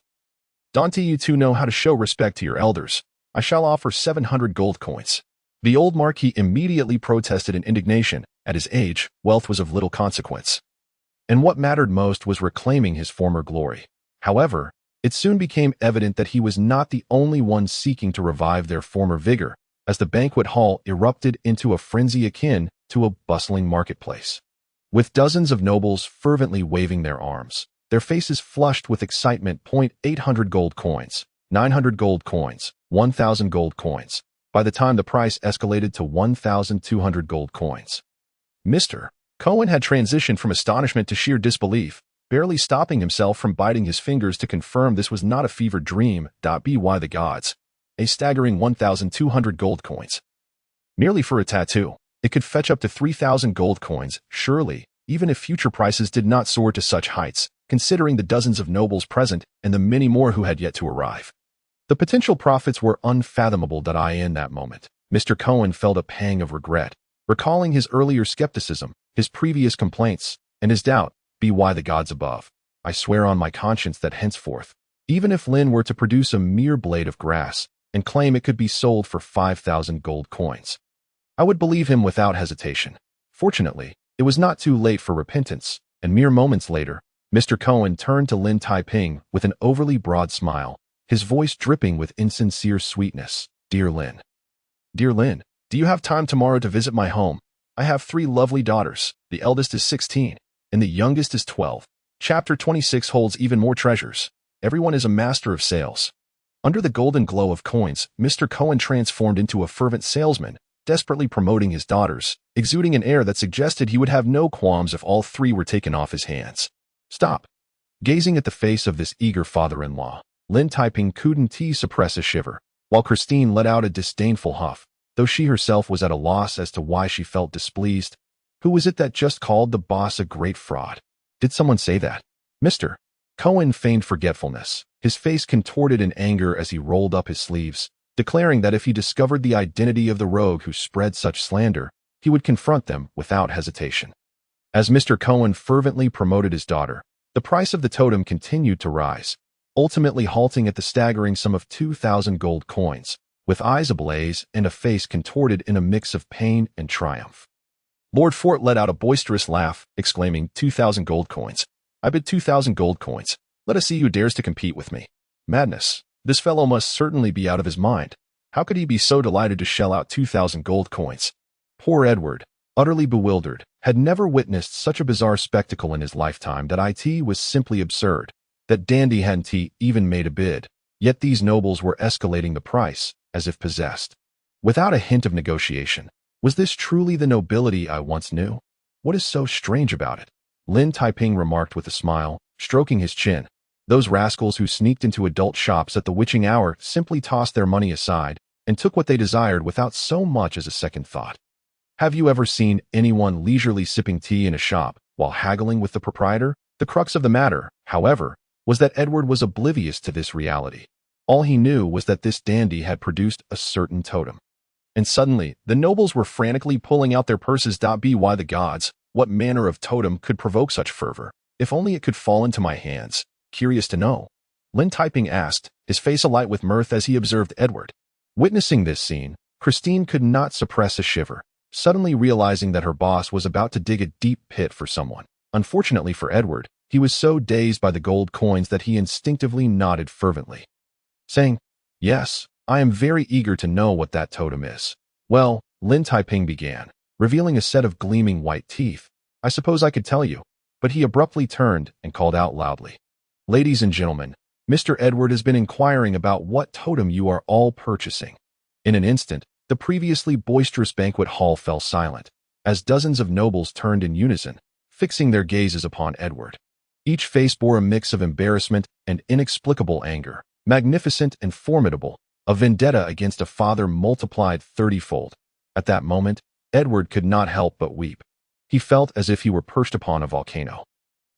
Dante, you two know how to show respect to your elders. I shall offer 700 gold coins. The old Marquis immediately protested in indignation. At his age, wealth was of little consequence, and what mattered most was reclaiming his former glory. However, it soon became evident that he was not the only one seeking to revive their former vigor, as the banquet hall erupted into a frenzy akin to a bustling marketplace. With dozens of nobles fervently waving their arms, their faces flushed with excitement. 800 gold coins, 900 gold coins, 1,000 gold coins. By the time the price escalated to 1,200 gold coins, Mr. Cohen had transitioned from astonishment to sheer disbelief, barely stopping himself from biting his fingers to confirm this was not a fevered dream. By the gods, a staggering 1,200 gold coins. Merely for a tattoo, it could fetch up to 3,000 gold coins, surely, even if future prices did not soar to such heights, considering the dozens of nobles present and the many more who had yet to arrive. The potential profits were unfathomable. In that moment, Mr. Cohen felt a pang of regret, recalling his earlier skepticism, his previous complaints, and his doubt. By the gods above, I swear on my conscience that henceforth, even if Lin were to produce a mere blade of grass and claim it could be sold for 5,000 gold coins, I would believe him without hesitation. Fortunately, it was not too late for repentance, and mere moments later, Mr. Cohen turned to Lin Taiping with an overly broad smile, his voice dripping with insincere sweetness. Dear Lin, do you have time tomorrow to visit my home? I have 3 lovely daughters. The eldest is 16, and the youngest is 12. Chapter 26 holds even more treasures. Everyone is a master of sales. Under the golden glow of coins, Mr. Cohen transformed into a fervent salesman, desperately promoting his daughters, exuding an air that suggested he would have no qualms if all 3 were taken off his hands. Stop. Gazing at the face of this eager father-in-law, Lin Taiping couldn't suppress a shiver, while Christine let out a disdainful huff, though she herself was at a loss as to why she felt displeased. Who was it that just called the boss a great fraud? Did someone say that? Mr. Cohen feigned forgetfulness, his face contorted in anger as he rolled up his sleeves, declaring that if he discovered the identity of the rogue who spread such slander, he would confront them without hesitation. As Mr. Cohen fervently promoted his daughter, the price of the totem continued to rise, ultimately halting at the staggering sum of 2,000 gold coins, with eyes ablaze and a face contorted in a mix of pain and triumph. Lord Fort let out a boisterous laugh, exclaiming, 2,000 gold coins. I bid 2,000 gold coins. Let us see who dares to compete with me. Madness. This fellow must certainly be out of his mind. How could he be so delighted to shell out 2,000 gold coins? Poor Edward, utterly bewildered, had never witnessed such a bizarre spectacle in his lifetime. That it was simply absurd. That Dandy hadn't even made a bid. Yet these nobles were escalating the price, as if possessed, without a hint of negotiation. Was this truly the nobility I once knew? What is so strange about it? Lin Taiping remarked with a smile, stroking his chin. Those rascals who sneaked into adult shops at the witching hour simply tossed their money aside, and took what they desired without so much as a second thought. Have you ever seen anyone leisurely sipping tea in a shop while haggling with the proprietor? The crux of the matter, however, was that Edward was oblivious to this reality. All he knew was that this dandy had produced a certain totem. And suddenly, the nobles were frantically pulling out their purses. By the gods, what manner of totem could provoke such fervor? If only it could fall into my hands. Curious to know, Lin Taiping asked, his face alight with mirth as he observed Edward. Witnessing this scene, Christine could not suppress a shiver, suddenly realizing that her boss was about to dig a deep pit for someone. Unfortunately for Edward, he was so dazed by the gold coins that he instinctively nodded fervently, saying, "Yes, I am very eager to know what that totem is." "Well," Lin Taiping began, revealing a set of gleaming white teeth, "I suppose I could tell you." But he abruptly turned and called out loudly, "Ladies and gentlemen, Mr. Edward has been inquiring about what totem you are all purchasing." In an instant, the previously boisterous banquet hall fell silent, as dozens of nobles turned in unison, fixing their gazes upon Edward. Each face bore a mix of embarrassment and inexplicable anger, magnificent and formidable, a vendetta against a father multiplied 30-fold. At that moment, Edward could not help but weep. He felt as if he were perched upon a volcano,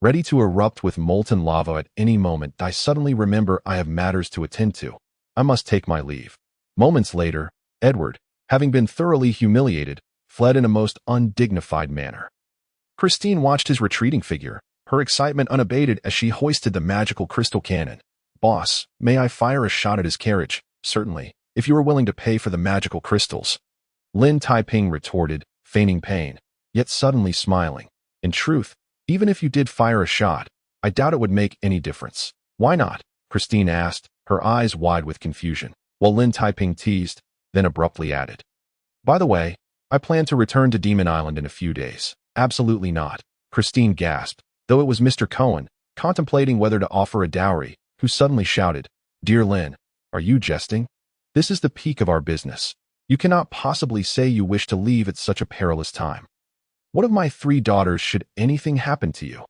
ready to erupt with molten lava at any moment. "I suddenly remember I have matters to attend to. I must take my leave." Moments later, Edward, having been thoroughly humiliated, fled in a most undignified manner. Christine watched his retreating figure, her excitement unabated as she hoisted the magical crystal cannon. "Boss, may I fire a shot at his carriage?" "Certainly, if you are willing to pay for the magical crystals," Lin Taiping retorted, feigning pain, yet suddenly smiling. "In truth, even if you did fire a shot, I doubt it would make any difference." "Why not?" Christine asked, her eyes wide with confusion, while Lin Taiping teased, then abruptly added, "By the way, I plan to return to Demon Island in a few days." "Absolutely not," Christine gasped, though it was Mr. Cohen, contemplating whether to offer a dowry, who suddenly shouted, "Dear Lin, are you jesting? This is the peak of our business. You cannot possibly say you wish to leave at such a perilous time. What of my 3 daughters should anything happen to you?"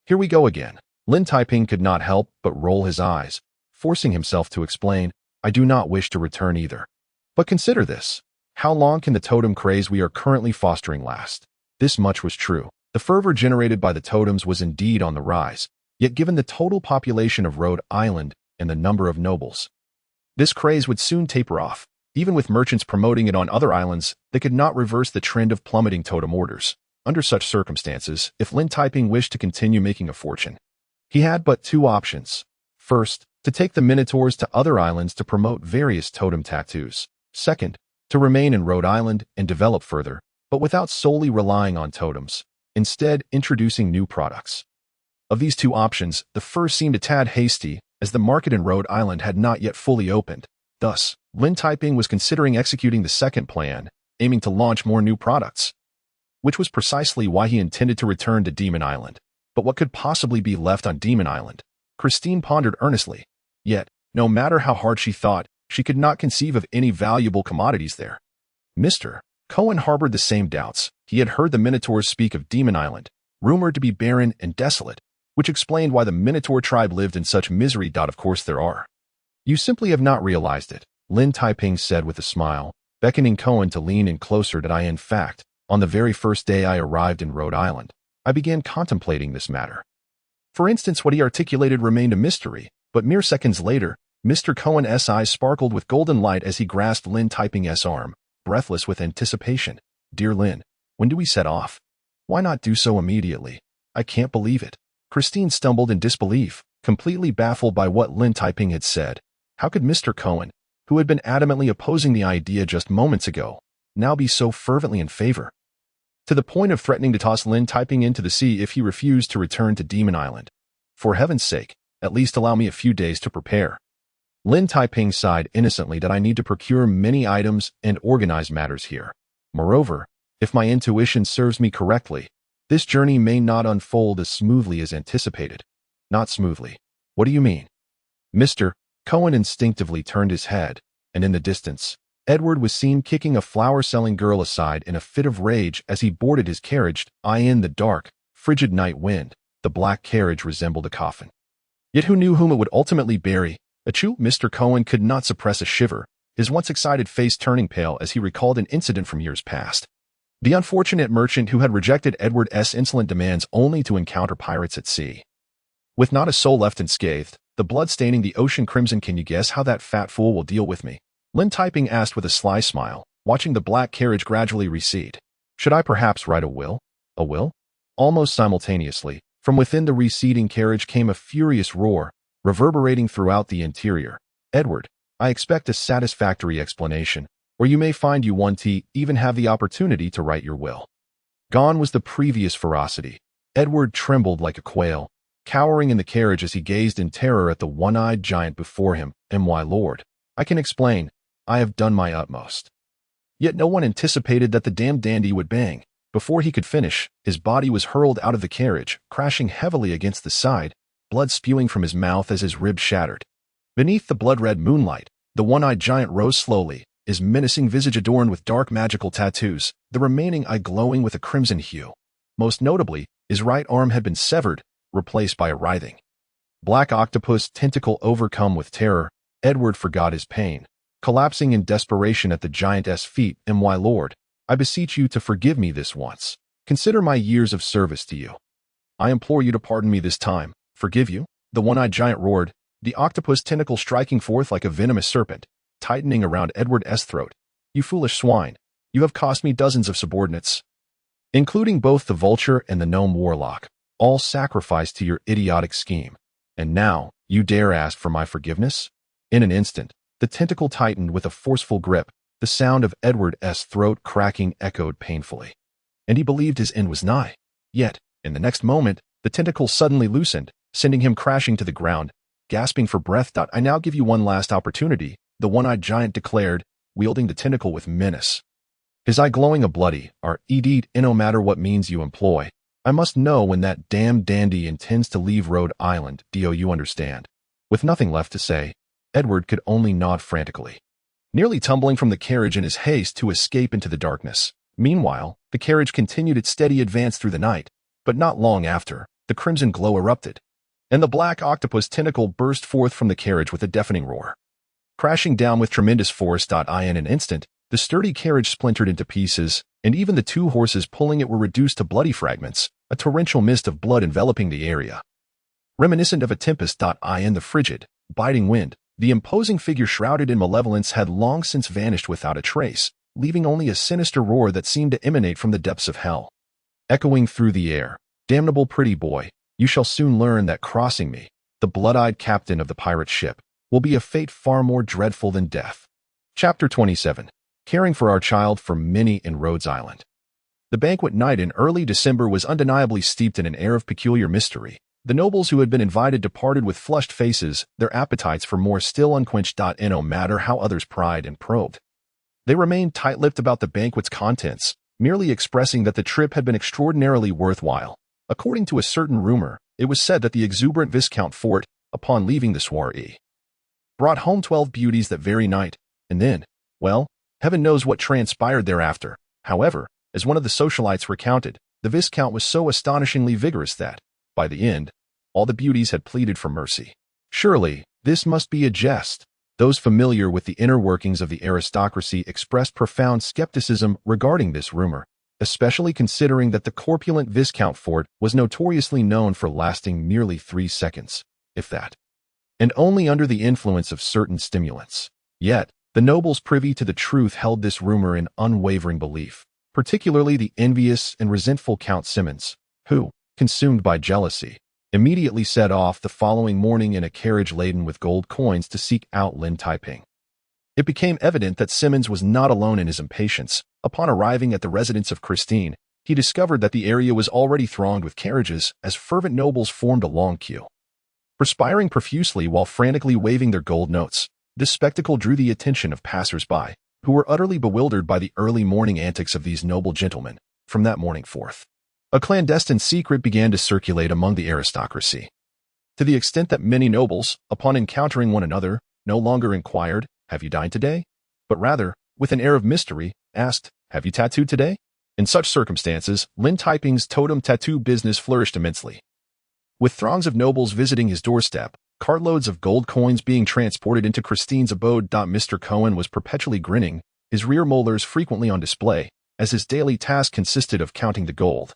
"Here we go again." Lin Taiping could not help but roll his eyes, forcing himself to explain, "I do not wish to return either. But consider this. How long can the totem craze we are currently fostering last?" This much was true. The fervor generated by the totems was indeed on the rise, yet given the total population of Rhode Island and the number of nobles, this craze would soon taper off. Even with merchants promoting it on other islands, they could not reverse the trend of plummeting totem orders. Under such circumstances, if Lin Taiping wished to continue making a fortune, he had but 2 options. First, to take the Minotaurs to other islands to promote various totem tattoos. Second, to remain in Rhode Island and develop further, but without solely relying on totems, instead introducing new products. Of these 2 options, the first seemed a tad hasty, as the market in Rhode Island had not yet fully opened. Thus, Lin Taiping was considering executing the second plan, aiming to launch more new products, which was precisely why he intended to return to Demon Island. But what could possibly be left on Demon Island? Christine pondered earnestly. Yet, no matter how hard she thought, she could not conceive of any valuable commodities there. Mr. Cohen harbored the same doubts. He had heard the Minotaurs speak of Demon Island, rumored to be barren and desolate, which explained why the Minotaur tribe lived in such misery. Of course there are. "You simply have not realized it," Lin Taiping said with a smile, beckoning Cohen to lean in closer. "That in fact, on the very first day I arrived in Rhode Island, I began contemplating this matter." For instance, what he articulated remained a mystery, but mere seconds later, Mr. Cohen's eyes sparkled with golden light as he grasped Lin Taiping's arm, breathless with anticipation. "Dear Lin, when do we set off?" "Why not do so immediately? I can't believe it." Christine stumbled in disbelief, completely baffled by what Lin Taiping had said. How could Mr. Cohen, who had been adamantly opposing the idea just moments ago, now be so fervently in favor? To the point of threatening to toss Lin Taiping into the sea if he refused to return to Demon Island. "For heaven's sake, at least allow me a few days to prepare." Lin Taiping sighed innocently. "That I need to procure many items and organize matters here. Moreover, if my intuition serves me correctly, this journey may not unfold as smoothly as anticipated." "Not smoothly? What do you mean?" Mr. Cohen instinctively turned his head, and in the distance, Edward was seen kicking a flower-selling girl aside in a fit of rage as he boarded his carriage. In the dark, frigid night wind, the black carriage resembled a coffin. Yet who knew whom it would ultimately bury? Achoo! Mr. Cohen could not suppress a shiver, his once excited face turning pale as he recalled an incident from years past. The unfortunate merchant who had rejected Edward's insolent demands only to encounter pirates at sea. With not a soul left unscathed, the blood staining the ocean crimson. Can you guess how that fat fool will deal with me? Lin Taiping asked with a sly smile, watching the black carriage gradually recede. Should I perhaps write a will? A will? Almost simultaneously, from within the receding carriage came a furious roar, reverberating throughout the interior. Edward, I expect a satisfactory explanation, or you may find you won't even have the opportunity to write your will. Gone was the previous ferocity. Edward trembled like a quail, cowering in the carriage as he gazed in terror at the one-eyed giant before him. My lord, I can explain. I have done my utmost. Yet no one anticipated that the damned dandy would bang. Before he could finish, his body was hurled out of the carriage, crashing heavily against the side, blood spewing from his mouth as his ribs shattered. Beneath the blood-red moonlight, the one-eyed giant rose slowly, his menacing visage adorned with dark magical tattoos, the remaining eye glowing with a crimson hue. Most notably, his right arm had been severed, replaced by a writhing black octopus tentacle. Overcome with terror, Edward forgot his pain, collapsing in desperation at the giant's feet. My lord, I beseech you to forgive me this once. Consider my years of service to you. I implore you to pardon me this time. Forgive you? The one-eyed giant roared, the octopus tentacle striking forth like a venomous serpent, tightening around Edward's throat. You foolish swine. You have cost me dozens of subordinates, including both the vulture and the gnome warlock, all sacrificed to your idiotic scheme. And now, you dare ask for my forgiveness? In an instant, the tentacle tightened with a forceful grip. The sound of Edward's throat cracking echoed painfully. And he believed his end was nigh. Yet, in the next moment, the tentacle suddenly loosened, sending him crashing to the ground, gasping for breath. I now give you one last opportunity, the one-eyed giant declared, wielding the tentacle with menace. His eye glowing a bloody, indeed, no matter what means you employ, I must know when that damned dandy intends to leave Rhode Island. Do you understand? With nothing left to say, Edward could only nod frantically, nearly tumbling from the carriage in his haste to escape into the darkness. Meanwhile, the carriage continued its steady advance through the night, but not long after, the crimson glow erupted, and the black octopus tentacle burst forth from the carriage with a deafening roar. Crashing down with tremendous force. In an instant, the sturdy carriage splintered into pieces, and even the two horses pulling it were reduced to bloody fragments, a torrential mist of blood enveloping the area. Reminiscent of a tempest. In the frigid, biting wind, the imposing figure shrouded in malevolence had long since vanished without a trace, leaving only a sinister roar that seemed to emanate from the depths of hell. Echoing through the air, damnable pretty boy, you shall soon learn that crossing me, the blood-eyed captain of the pirate ship, will be a fate far more dreadful than death. Chapter 27. Caring for our child for many in Rhodes Island. The banquet night in early December was undeniably steeped in an air of peculiar mystery. The nobles who had been invited departed with flushed faces, their appetites for more still unquenched. No matter how others pried and probed, they remained tight-lipped about the banquet's contents, merely expressing that the trip had been extraordinarily worthwhile. According to a certain rumor, it was said that the exuberant Viscount Fort, upon leaving the soiree, brought home 12 beauties that very night, and then, well, heaven knows what transpired thereafter. However, as one of the socialites recounted, the Viscount was so astonishingly vigorous that, by the end, all the beauties had pleaded for mercy. Surely, this must be a jest. Those familiar with the inner workings of the aristocracy expressed profound skepticism regarding this rumor, especially considering that the corpulent Viscount Fort was notoriously known for lasting merely 3 seconds, if that, and only under the influence of certain stimulants. Yet, the nobles privy to the truth held this rumor in unwavering belief, particularly the envious and resentful Count Simmons, who, consumed by jealousy, immediately set off the following morning in a carriage laden with gold coins to seek out Lin Taiping. It became evident that Simmons was not alone in his impatience. Upon arriving at the residence of Christine, he discovered that the area was already thronged with carriages as fervent nobles formed a long queue, perspiring profusely while frantically waving their gold notes. This spectacle drew the attention of passers-by, who were utterly bewildered by the early morning antics of these noble gentlemen. From that morning forth, a clandestine secret began to circulate among the aristocracy, to the extent that many nobles, upon encountering one another, no longer inquired, "Have you dined today?" but rather, with an air of mystery, asked, "Have you tattooed today?" In such circumstances, Lin Taiping's totem tattoo business flourished immensely. With throngs of nobles visiting his doorstep, cartloads of gold coins being transported into Christine's abode. Mr. Cohen was perpetually grinning, his rear molars frequently on display, as his daily task consisted of counting the gold.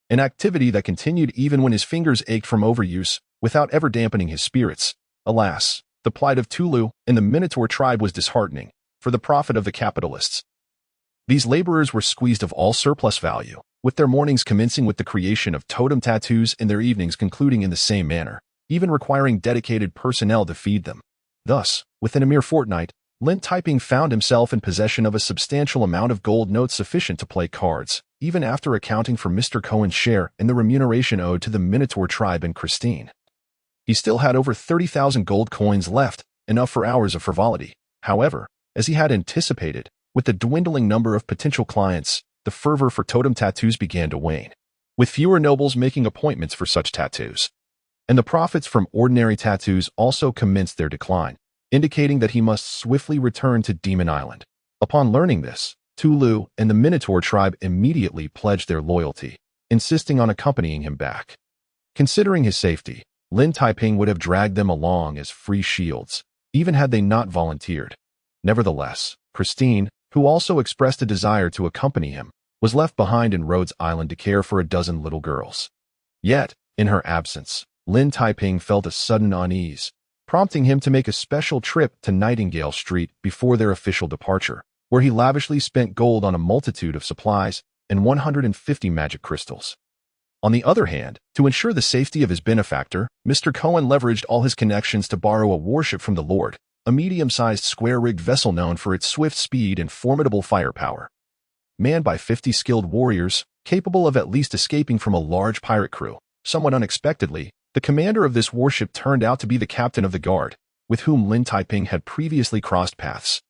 An activity that continued even when his fingers ached from overuse, without ever dampening his spirits. Alas, the plight of Tulu and the Minotaur tribe was disheartening, for the profit of the capitalists. These laborers were squeezed of all surplus value, with their mornings commencing with the creation of totem tattoos and their evenings concluding in the same manner, even requiring dedicated personnel to feed them. Thus, within a mere fortnight, Lin Taiping found himself in possession of a substantial amount of gold notes sufficient to play cards, even after accounting for Mr. Cohen's share in the remuneration owed to the Minotaur tribe and Christine. He still had over 30,000 gold coins left, enough for hours of frivolity. However, as he had anticipated, with the dwindling number of potential clients, the fervor for totem tattoos began to wane, with fewer nobles making appointments for such tattoos. And the profits from ordinary tattoos also commenced their decline, indicating that he must swiftly return to Demon Island. Upon learning this, Tulu and the Minotaur tribe immediately pledged their loyalty, insisting on accompanying him back. Considering his safety, Lin Taiping would have dragged them along as free shields, even had they not volunteered. Nevertheless, Christine, who also expressed a desire to accompany him, was left behind in Rhodes Island to care for a dozen little girls. Yet, in her absence, Lin Taiping felt a sudden unease, prompting him to make a special trip to Nightingale Street before their official departure, where he lavishly spent gold on a multitude of supplies and 150 magic crystals. On the other hand, to ensure the safety of his benefactor, Mr. Cohen leveraged all his connections to borrow a warship from the Lord, a medium-sized square-rigged vessel known for its swift speed and formidable firepower. Manned by 50 skilled warriors, capable of at least escaping from a large pirate crew, somewhat unexpectedly, the commander of this warship turned out to be the captain of the guard, with whom Lin Taiping had previously crossed paths.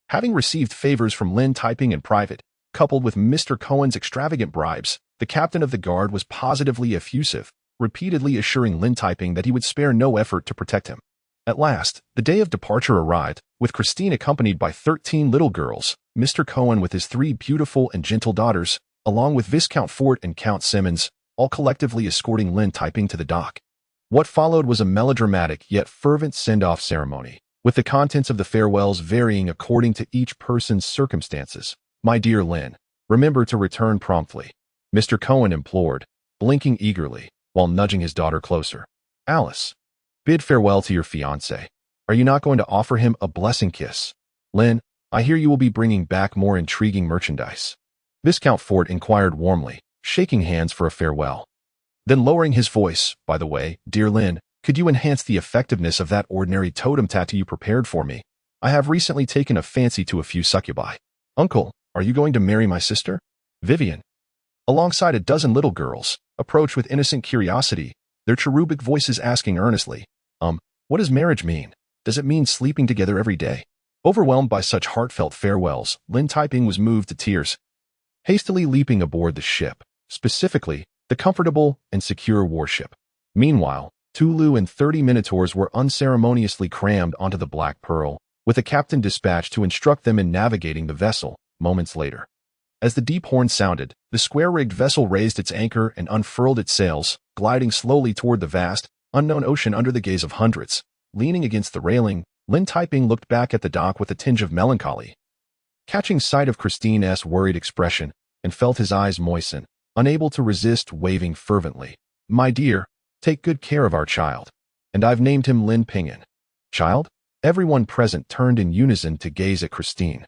Having received favors from Lin Taiping in private, coupled with Mr. Cohen's extravagant bribes, the captain of the guard was positively effusive, repeatedly assuring Lin Taiping that he would spare no effort to protect him. At last, the day of departure arrived, with Christine accompanied by 13 little girls, Mr. Cohen with his 3 beautiful and gentle daughters, along with Viscount Fort and Count Simmons, all collectively escorting Lin Taiping to the dock. What followed was a melodramatic yet fervent send-off ceremony, with the contents of the farewells varying according to each person's circumstances. "My dear Lin, remember to return promptly," Mr. Cohen implored, blinking eagerly, while nudging his daughter closer. "Alice, bid farewell to your fiancé. Are you not going to offer him a blessing kiss? Lin, I hear you will be bringing back more intriguing merchandise." Viscount Fort inquired warmly, shaking hands for a farewell. Then lowering his voice, "By the way, dear Lin, could you enhance the effectiveness of that ordinary totem tattoo you prepared for me? I have recently taken a fancy to a few succubi. Uncle, are you going to marry my sister?" Vivian, alongside a dozen little girls, approached with innocent curiosity, their cherubic voices asking earnestly, what does marriage mean? Does it mean sleeping together every day?" Overwhelmed by such heartfelt farewells, Lin Taiping was moved to tears. Hastily leaping aboard the ship, specifically, the comfortable and secure warship. Meanwhile, Tulu and 30 Minotaurs were unceremoniously crammed onto the Black Pearl, with a captain dispatched to instruct them in navigating the vessel, moments later. As the deep horn sounded, the square-rigged vessel raised its anchor and unfurled its sails, gliding slowly toward the vast, unknown ocean under the gaze of hundreds. Leaning against the railing, Lin Taiping looked back at the dock with a tinge of melancholy. Catching sight of Christine's worried expression, and felt his eyes moisten, unable to resist waving fervently, "My dear, take good care of our child. And I've named him Lin Ping'an." "Child?" Everyone present turned in unison to gaze at Christine.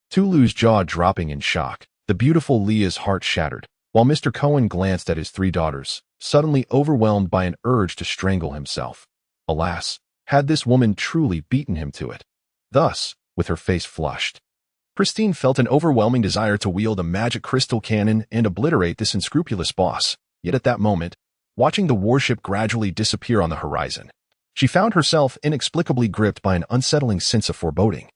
Tulu's jaw dropping in shock, the beautiful Leah's heart shattered, while Mr. Cohen glanced at his 3 daughters, suddenly overwhelmed by an urge to strangle himself. Alas, had this woman truly beaten him to it? Thus, with her face flushed, Christine felt an overwhelming desire to wield a magic crystal cannon and obliterate this unscrupulous boss. Yet at that moment, watching the warship gradually disappear on the horizon, she found herself inexplicably gripped by an unsettling sense of foreboding,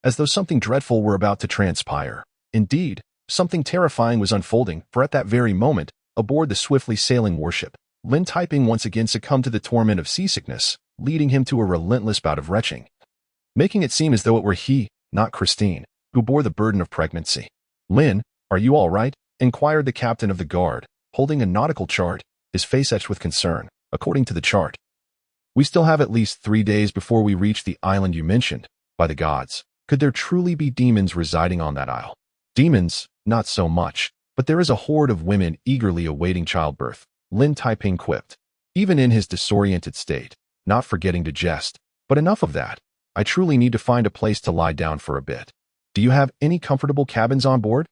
as though something dreadful were about to transpire. Indeed, something terrifying was unfolding, for at that very moment, aboard the swiftly sailing warship, Lin Taiping once again succumbed to the torment of seasickness, leading him to a relentless bout of retching, making it seem as though it were he, not Christine, who bore the burden of pregnancy. "Lin, are you all right?" inquired the captain of the guard, holding a nautical chart, his face etched with concern. "According to the chart, We still have at least 3 days before we reach the island you mentioned. By the gods, could there truly be demons residing on that isle? Demons, not so much, but there is a horde of women eagerly awaiting childbirth, Lin Taiping quipped, even in his disoriented state, not forgetting to jest. But enough of that. I truly need to find a place to lie down for a bit. Do you have any comfortable cabins on board?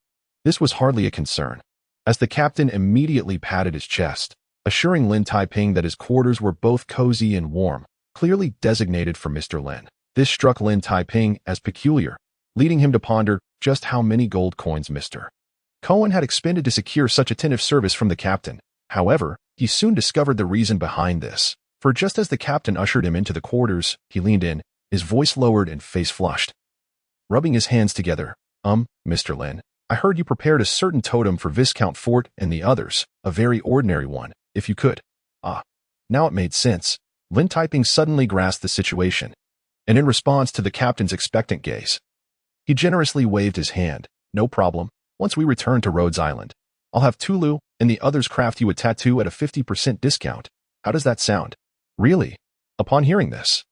This was hardly a concern, as the captain immediately patted his chest, assuring Lin Taiping that his quarters were both cozy and warm, clearly designated for Mr. Lin. This struck Lin Taiping as peculiar, leading him to ponder just how many gold coins Mr. Cohen had expended to secure such attentive service from the captain. However, he soon discovered the reason behind this, for just as the captain ushered him into the quarters, he leaned in, his voice lowered and face flushed. Rubbing his hands together, Mr. Lin, I heard you prepared a certain totem for Viscount Fort and the others, a very ordinary one, if you could. Ah, now it made sense. Lin Taiping suddenly grasped the situation, and in response to the captain's expectant gaze, he generously waved his hand. No problem. Once we return to Rhodes Island, I'll have Tulu and the others craft you a tattoo at a 50% discount. How does that sound? Really? Upon hearing this,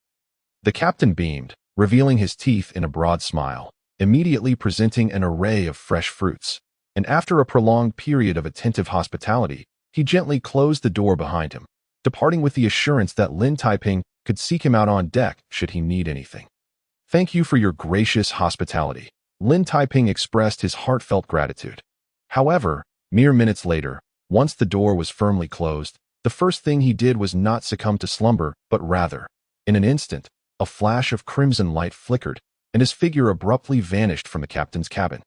the captain beamed, revealing his teeth in a broad smile, immediately presenting an array of fresh fruits. And after a prolonged period of attentive hospitality, he gently closed the door behind him, departing with the assurance that Lin Taiping could seek him out on deck should he need anything. Thank you for your gracious hospitality. Lin Taiping expressed his heartfelt gratitude. However, mere minutes later, once the door was firmly closed, the first thing he did was not succumb to slumber, but rather, in an instant, a flash of crimson light flickered, and his figure abruptly vanished from the captain's cabin.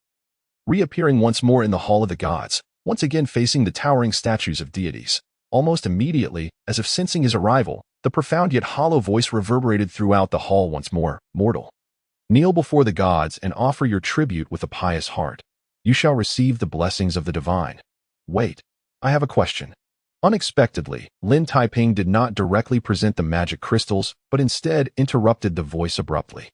Reappearing once more in the Hall of the Gods, once again facing the towering statues of deities, almost immediately, as if sensing his arrival, the profound yet hollow voice reverberated throughout the hall once more. Mortal, kneel before the gods and offer your tribute with a pious heart. You shall receive the blessings of the divine. Wait, I have a question. Unexpectedly, Lin Taiping did not directly present the magic crystals, but instead interrupted the voice abruptly.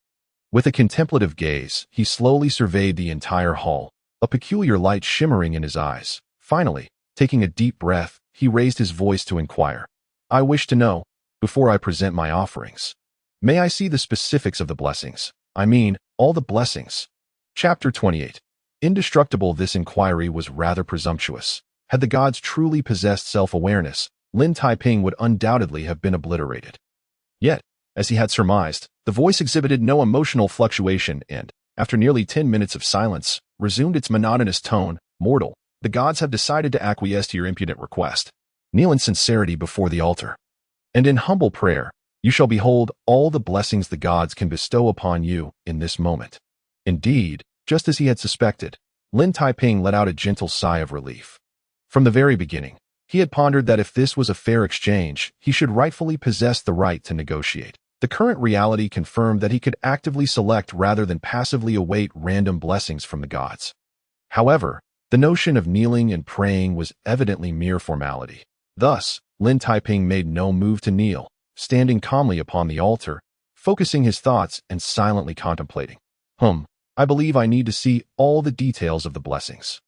With a contemplative gaze, he slowly surveyed the entire hall, a peculiar light shimmering in his eyes. Finally, taking a deep breath, he raised his voice to inquire. I wish to know, before I present my offerings, may I see the specifics of the blessings? I mean, all the blessings. Chapter 28. Indestructible. This inquiry was rather presumptuous. Had the gods truly possessed self-awareness, Lin Taiping would undoubtedly have been obliterated. Yet, as he had surmised, the voice exhibited no emotional fluctuation and, after nearly 10 minutes of silence, resumed its monotonous tone. Mortal, the gods have decided to acquiesce to your impudent request. Kneel in sincerity before the altar, and in humble prayer, you shall behold all the blessings the gods can bestow upon you in this moment. Indeed, just as he had suspected, Lin Taiping let out a gentle sigh of relief. From the very beginning, he had pondered that if this was a fair exchange, he should rightfully possess the right to negotiate. The current reality confirmed that he could actively select rather than passively await random blessings from the gods. However, the notion of kneeling and praying was evidently mere formality. Thus, Lin Taiping made no move to kneel, standing calmly upon the altar, focusing his thoughts and silently contemplating. I believe I need to see all the details of the blessings.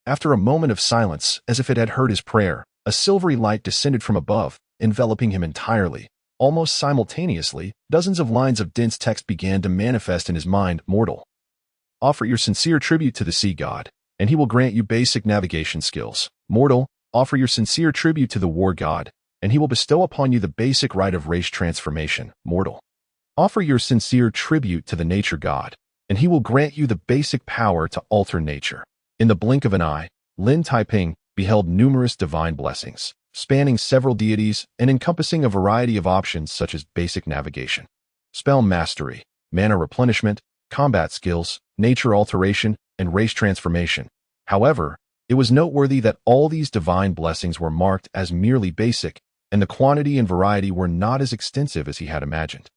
After a moment of silence, as if it had heard his prayer, a silvery light descended from above, enveloping him entirely. Almost simultaneously, dozens of lines of dense text began to manifest in his mind. Mortal, offer your sincere tribute to the sea god, and he will grant you basic navigation skills. Mortal, offer your sincere tribute to the war god, and he will bestow upon you the basic right of race transformation. Mortal, offer your sincere tribute to the nature god, and he will grant you the basic power to alter nature. In the blink of an eye, Lin Taiping beheld numerous divine blessings, spanning several deities and encompassing a variety of options such as basic navigation, spell mastery, mana replenishment, combat skills, nature alteration, and race transformation. However, it was noteworthy that all these divine blessings were marked as merely basic, and the quantity and variety were not as extensive as he had imagined.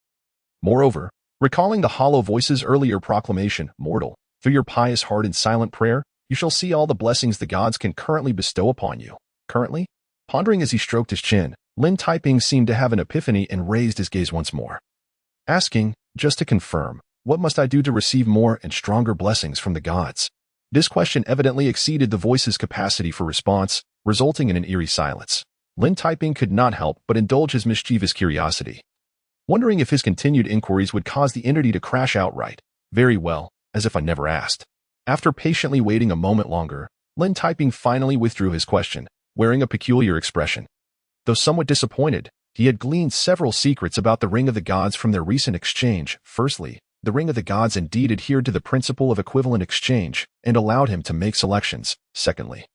Moreover, recalling the hollow voice's earlier proclamation, mortal, through your pious heart and silent prayer, you shall see all the blessings the gods can currently bestow upon you. Currently? Pondering as he stroked his chin, Lin Taiping seemed to have an epiphany and raised his gaze once more, asking, just to confirm, what must I do to receive more and stronger blessings from the gods? This question evidently exceeded the voice's capacity for response, resulting in an eerie silence. Lin Taiping could not help but indulge his mischievous curiosity, wondering if his continued inquiries would cause the entity to crash outright. Very well, as if I never asked. After patiently waiting a moment longer, Lin Taiping finally withdrew his question, wearing a peculiar expression. Though somewhat disappointed, he had gleaned several secrets about the Ring of the Gods from their recent exchange. Firstly, the Ring of the Gods indeed adhered to the principle of equivalent exchange and allowed him to make selections. Secondly,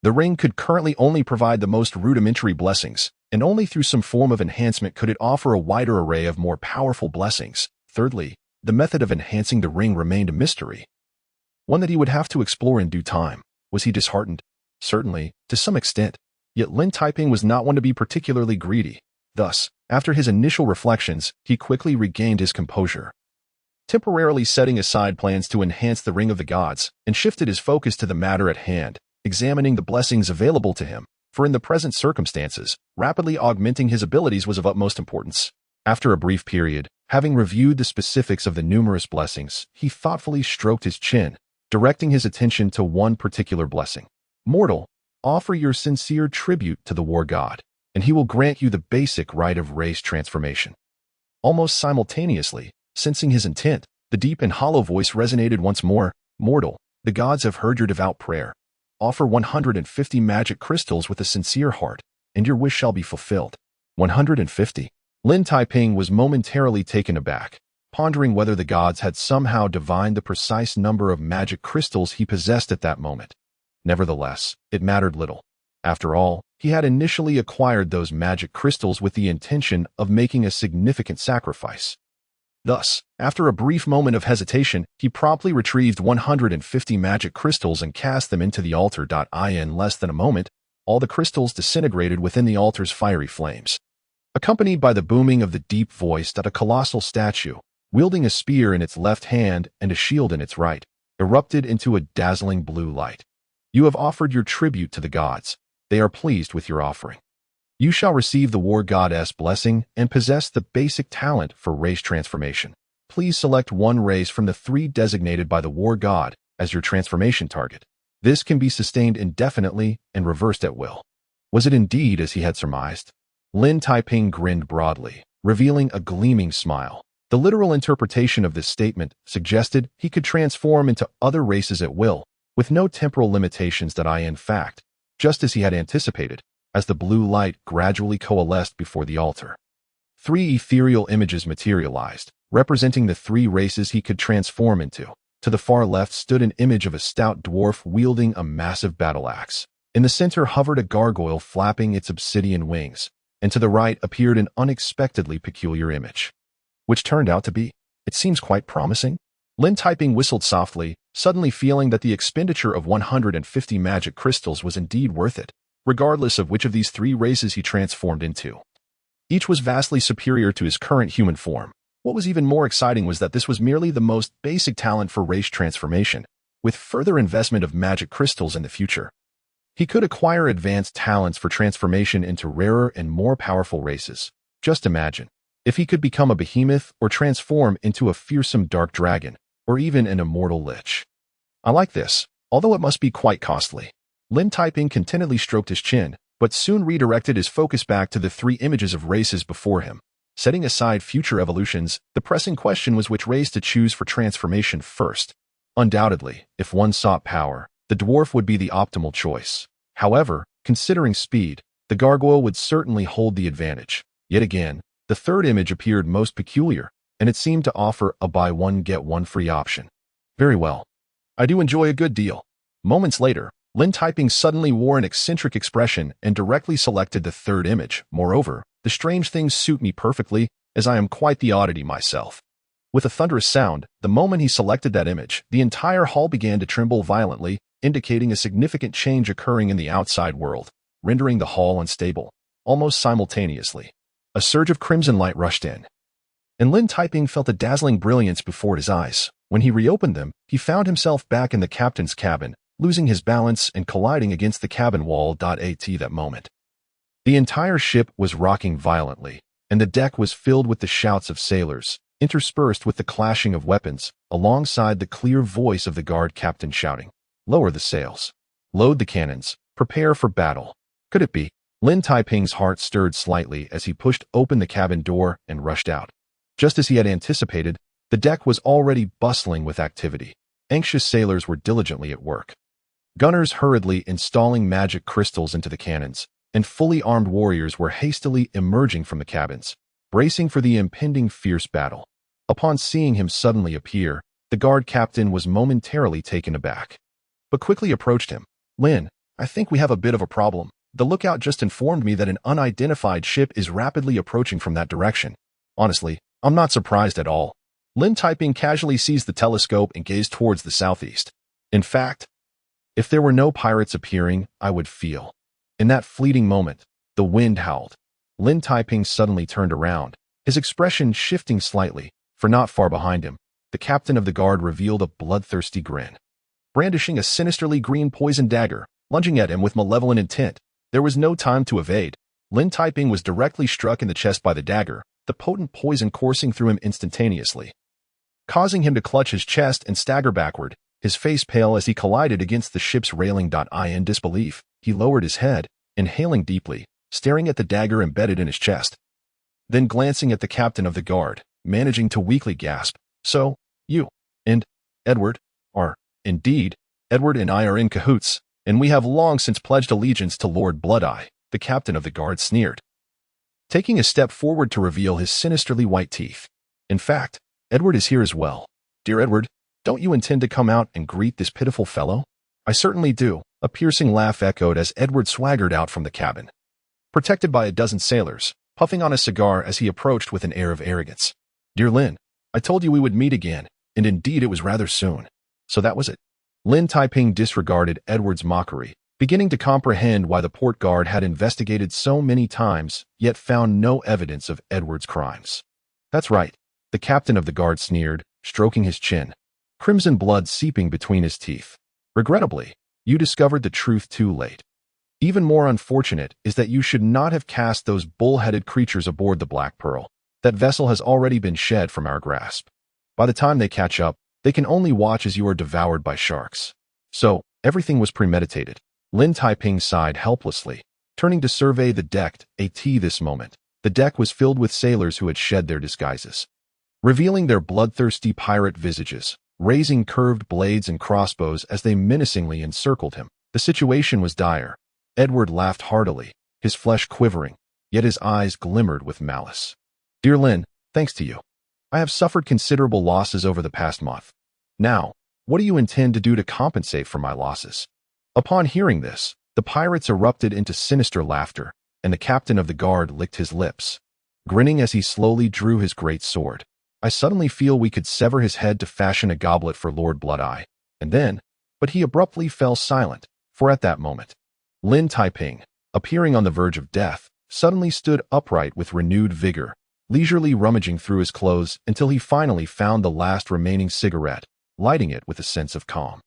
the ring could currently only provide the most rudimentary blessings, and only through some form of enhancement could it offer a wider array of more powerful blessings. Thirdly, the method of enhancing the ring remained a mystery, one that he would have to explore in due time. Was he disheartened? Certainly, to some extent. Yet Lin Taiping was not one to be particularly greedy. Thus, after his initial reflections, he quickly regained his composure, temporarily setting aside plans to enhance the Ring of the Gods, and shifted his focus to the matter at hand, examining the blessings available to him, for in the present circumstances, rapidly augmenting his abilities was of utmost importance. After a brief period, having reviewed the specifics of the numerous blessings, he thoughtfully stroked his chin, directing his attention to one particular blessing. Mortal, offer your sincere tribute to the war god, and he will grant you the basic right of race transformation. Almost simultaneously, sensing his intent, the deep and hollow voice resonated once more. Mortal, the gods have heard your devout prayer. Offer 150 magic crystals with a sincere heart, and your wish shall be fulfilled. 150. Lin Taiping was momentarily taken aback, pondering whether the gods had somehow divined the precise number of magic crystals he possessed at that moment. Nevertheless, it mattered little. After all, he had initially acquired those magic crystals with the intention of making a significant sacrifice. Thus, after a brief moment of hesitation, he promptly retrieved 150 magic crystals and cast them into the altar. In less than a moment, all the crystals disintegrated within the altar's fiery flames. Accompanied by the booming of the deep voice, a colossal statue, wielding a spear in its left hand and a shield in its right, erupted into a dazzling blue light. You have offered your tribute to the gods. They are pleased with your offering. You shall receive the war goddess blessing and possess the basic talent for race transformation. Please select one race from the 3 designated by the war god as your transformation target. This can be sustained indefinitely and reversed at will. Was it indeed as he had surmised? Lin Taiping grinned broadly, revealing a gleaming smile. The literal interpretation of this statement suggested he could transform into other races at will, with no temporal limitations. In fact, just as he had anticipated, as the blue light gradually coalesced before the altar, 3 ethereal images materialized, representing the 3 races he could transform into. To the far left stood an image of a stout dwarf wielding a massive battle axe. In the center hovered a gargoyle flapping its obsidian wings, and to the right appeared an unexpectedly peculiar image, which turned out to be, it seems quite promising. Lin Taiping whistled softly, suddenly feeling that the expenditure of 150 magic crystals was indeed worth it, regardless of which of these 3 races he transformed into. Each was vastly superior to his current human form. What was even more exciting was that this was merely the most basic talent for race transformation. With further investment of magic crystals in the future, he could acquire advanced talents for transformation into rarer and more powerful races. Just imagine, if he could become a behemoth or transform into a fearsome dark dragon, or even an immortal lich. I like this, although it must be quite costly. Lin Taiping contentedly stroked his chin, but soon redirected his focus back to the 3 images of races before him. Setting aside future evolutions, the pressing question was which race to choose for transformation first. Undoubtedly, if one sought power, the dwarf would be the optimal choice. However, considering speed, the gargoyle would certainly hold the advantage. Yet again, the 3rd image appeared most peculiar, and it seemed to offer a buy one get one free option. Very well. I do enjoy a good deal. Moments later, Lin Taiping suddenly wore an eccentric expression and directly selected the 3rd image. Moreover, the strange things suit me perfectly, as I am quite the oddity myself. With a thunderous sound, the moment he selected that image, the entire hall began to tremble violently, indicating a significant change occurring in the outside world, rendering the hall unstable. Almost simultaneously, a surge of crimson light rushed in, and Lin Taiping felt a dazzling brilliance before his eyes. When he reopened them, he found himself back in the captain's cabin, losing his balance and colliding against the cabin wall. At that moment, the entire ship was rocking violently, and the deck was filled with the shouts of sailors, interspersed with the clashing of weapons, alongside the clear voice of the guard captain shouting, "Lower the sails. Load the cannons. Prepare for battle." Could it be? Lin Taiping's heart stirred slightly as he pushed open the cabin door and rushed out. Just as he had anticipated, the deck was already bustling with activity. Anxious sailors were diligently at work. Gunners hurriedly installing magic crystals into the cannons, and fully armed warriors were hastily emerging from the cabins, bracing for the impending fierce battle. Upon seeing him suddenly appear, the guard captain was momentarily taken aback, but quickly approached him. "Lin, I think we have a bit of a problem. The lookout just informed me that an unidentified ship is rapidly approaching from that direction. Honestly, I'm not surprised at all." Lin Taiping casually seized the telescope and gazed towards the southeast. "In fact, if there were no pirates appearing, I would feel." In that fleeting moment, the wind howled. Lin Taiping suddenly turned around, his expression shifting slightly, for not far behind him, the captain of the guard revealed a bloodthirsty grin. Brandishing a sinisterly green poison dagger, lunging at him with malevolent intent, there was no time to evade. Lin Taiping was directly struck in the chest by the dagger, the potent poison coursing through him instantaneously, causing him to clutch his chest and stagger backward, his face pale as he collided against the ship's railing. In disbelief, he lowered his head, inhaling deeply, staring at the dagger embedded in his chest. Then glancing at the captain of the guard, managing to weakly gasp, "So, you and Edward are, indeed, Edward and I are in cahoots, and we have long since pledged allegiance to Lord Blood-Eye," the captain of the guard sneered, taking a step forward to reveal his sinisterly white teeth. "In fact, Edward is here as well. Dear Edward, don't you intend to come out and greet this pitiful fellow?" "I certainly do," a piercing laugh echoed as Edward swaggered out from the cabin, protected by a dozen sailors, puffing on a cigar as he approached with an air of arrogance. "Dear Lin, I told you we would meet again, and indeed it was rather soon. So that was it." Lin Taiping disregarded Edward's mockery, beginning to comprehend why the port guard had investigated so many times, yet found no evidence of Edward's crimes. "That's right," the captain of the guard sneered, stroking his chin, crimson blood seeping between his teeth. "Regrettably, you discovered the truth too late. Even more unfortunate is that you should not have cast those bull-headed creatures aboard the Black Pearl. That vessel has already been shed from our grasp. By the time they catch up, they can only watch as you are devoured by sharks. So, everything was premeditated." Lin Taiping sighed helplessly, turning to survey the deck. This moment, the deck was filled with sailors who had shed their disguises, revealing their bloodthirsty pirate visages, raising curved blades and crossbows as they menacingly encircled him. The situation was dire. Edward laughed heartily, his flesh quivering, yet his eyes glimmered with malice. "Dear Lin, thanks to you, I have suffered considerable losses over the past month. Now, what do you intend to do to compensate for my losses?" Upon hearing this, the pirates erupted into sinister laughter, and the captain of the guard licked his lips, grinning as he slowly drew his great sword. "I suddenly feel we could sever his head to fashion a goblet for Lord Blood-Eye, and then," but he abruptly fell silent, for at that moment, Lin Taiping, appearing on the verge of death, suddenly stood upright with renewed vigor, leisurely rummaging through his clothes until he finally found the last remaining cigarette, lighting it with a sense of calm.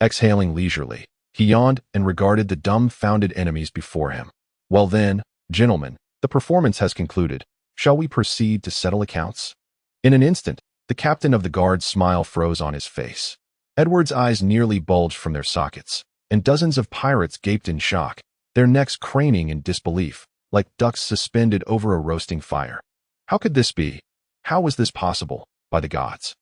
Exhaling leisurely, he yawned and regarded the dumbfounded enemies before him. "Well then, gentlemen, the performance has concluded. Shall we proceed to settle accounts?" In an instant, the captain of the guard's smile froze on his face. Edward's eyes nearly bulged from their sockets, and dozens of pirates gaped in shock, their necks craning in disbelief, like ducks suspended over a roasting fire. How could this be? How was this possible? By the gods!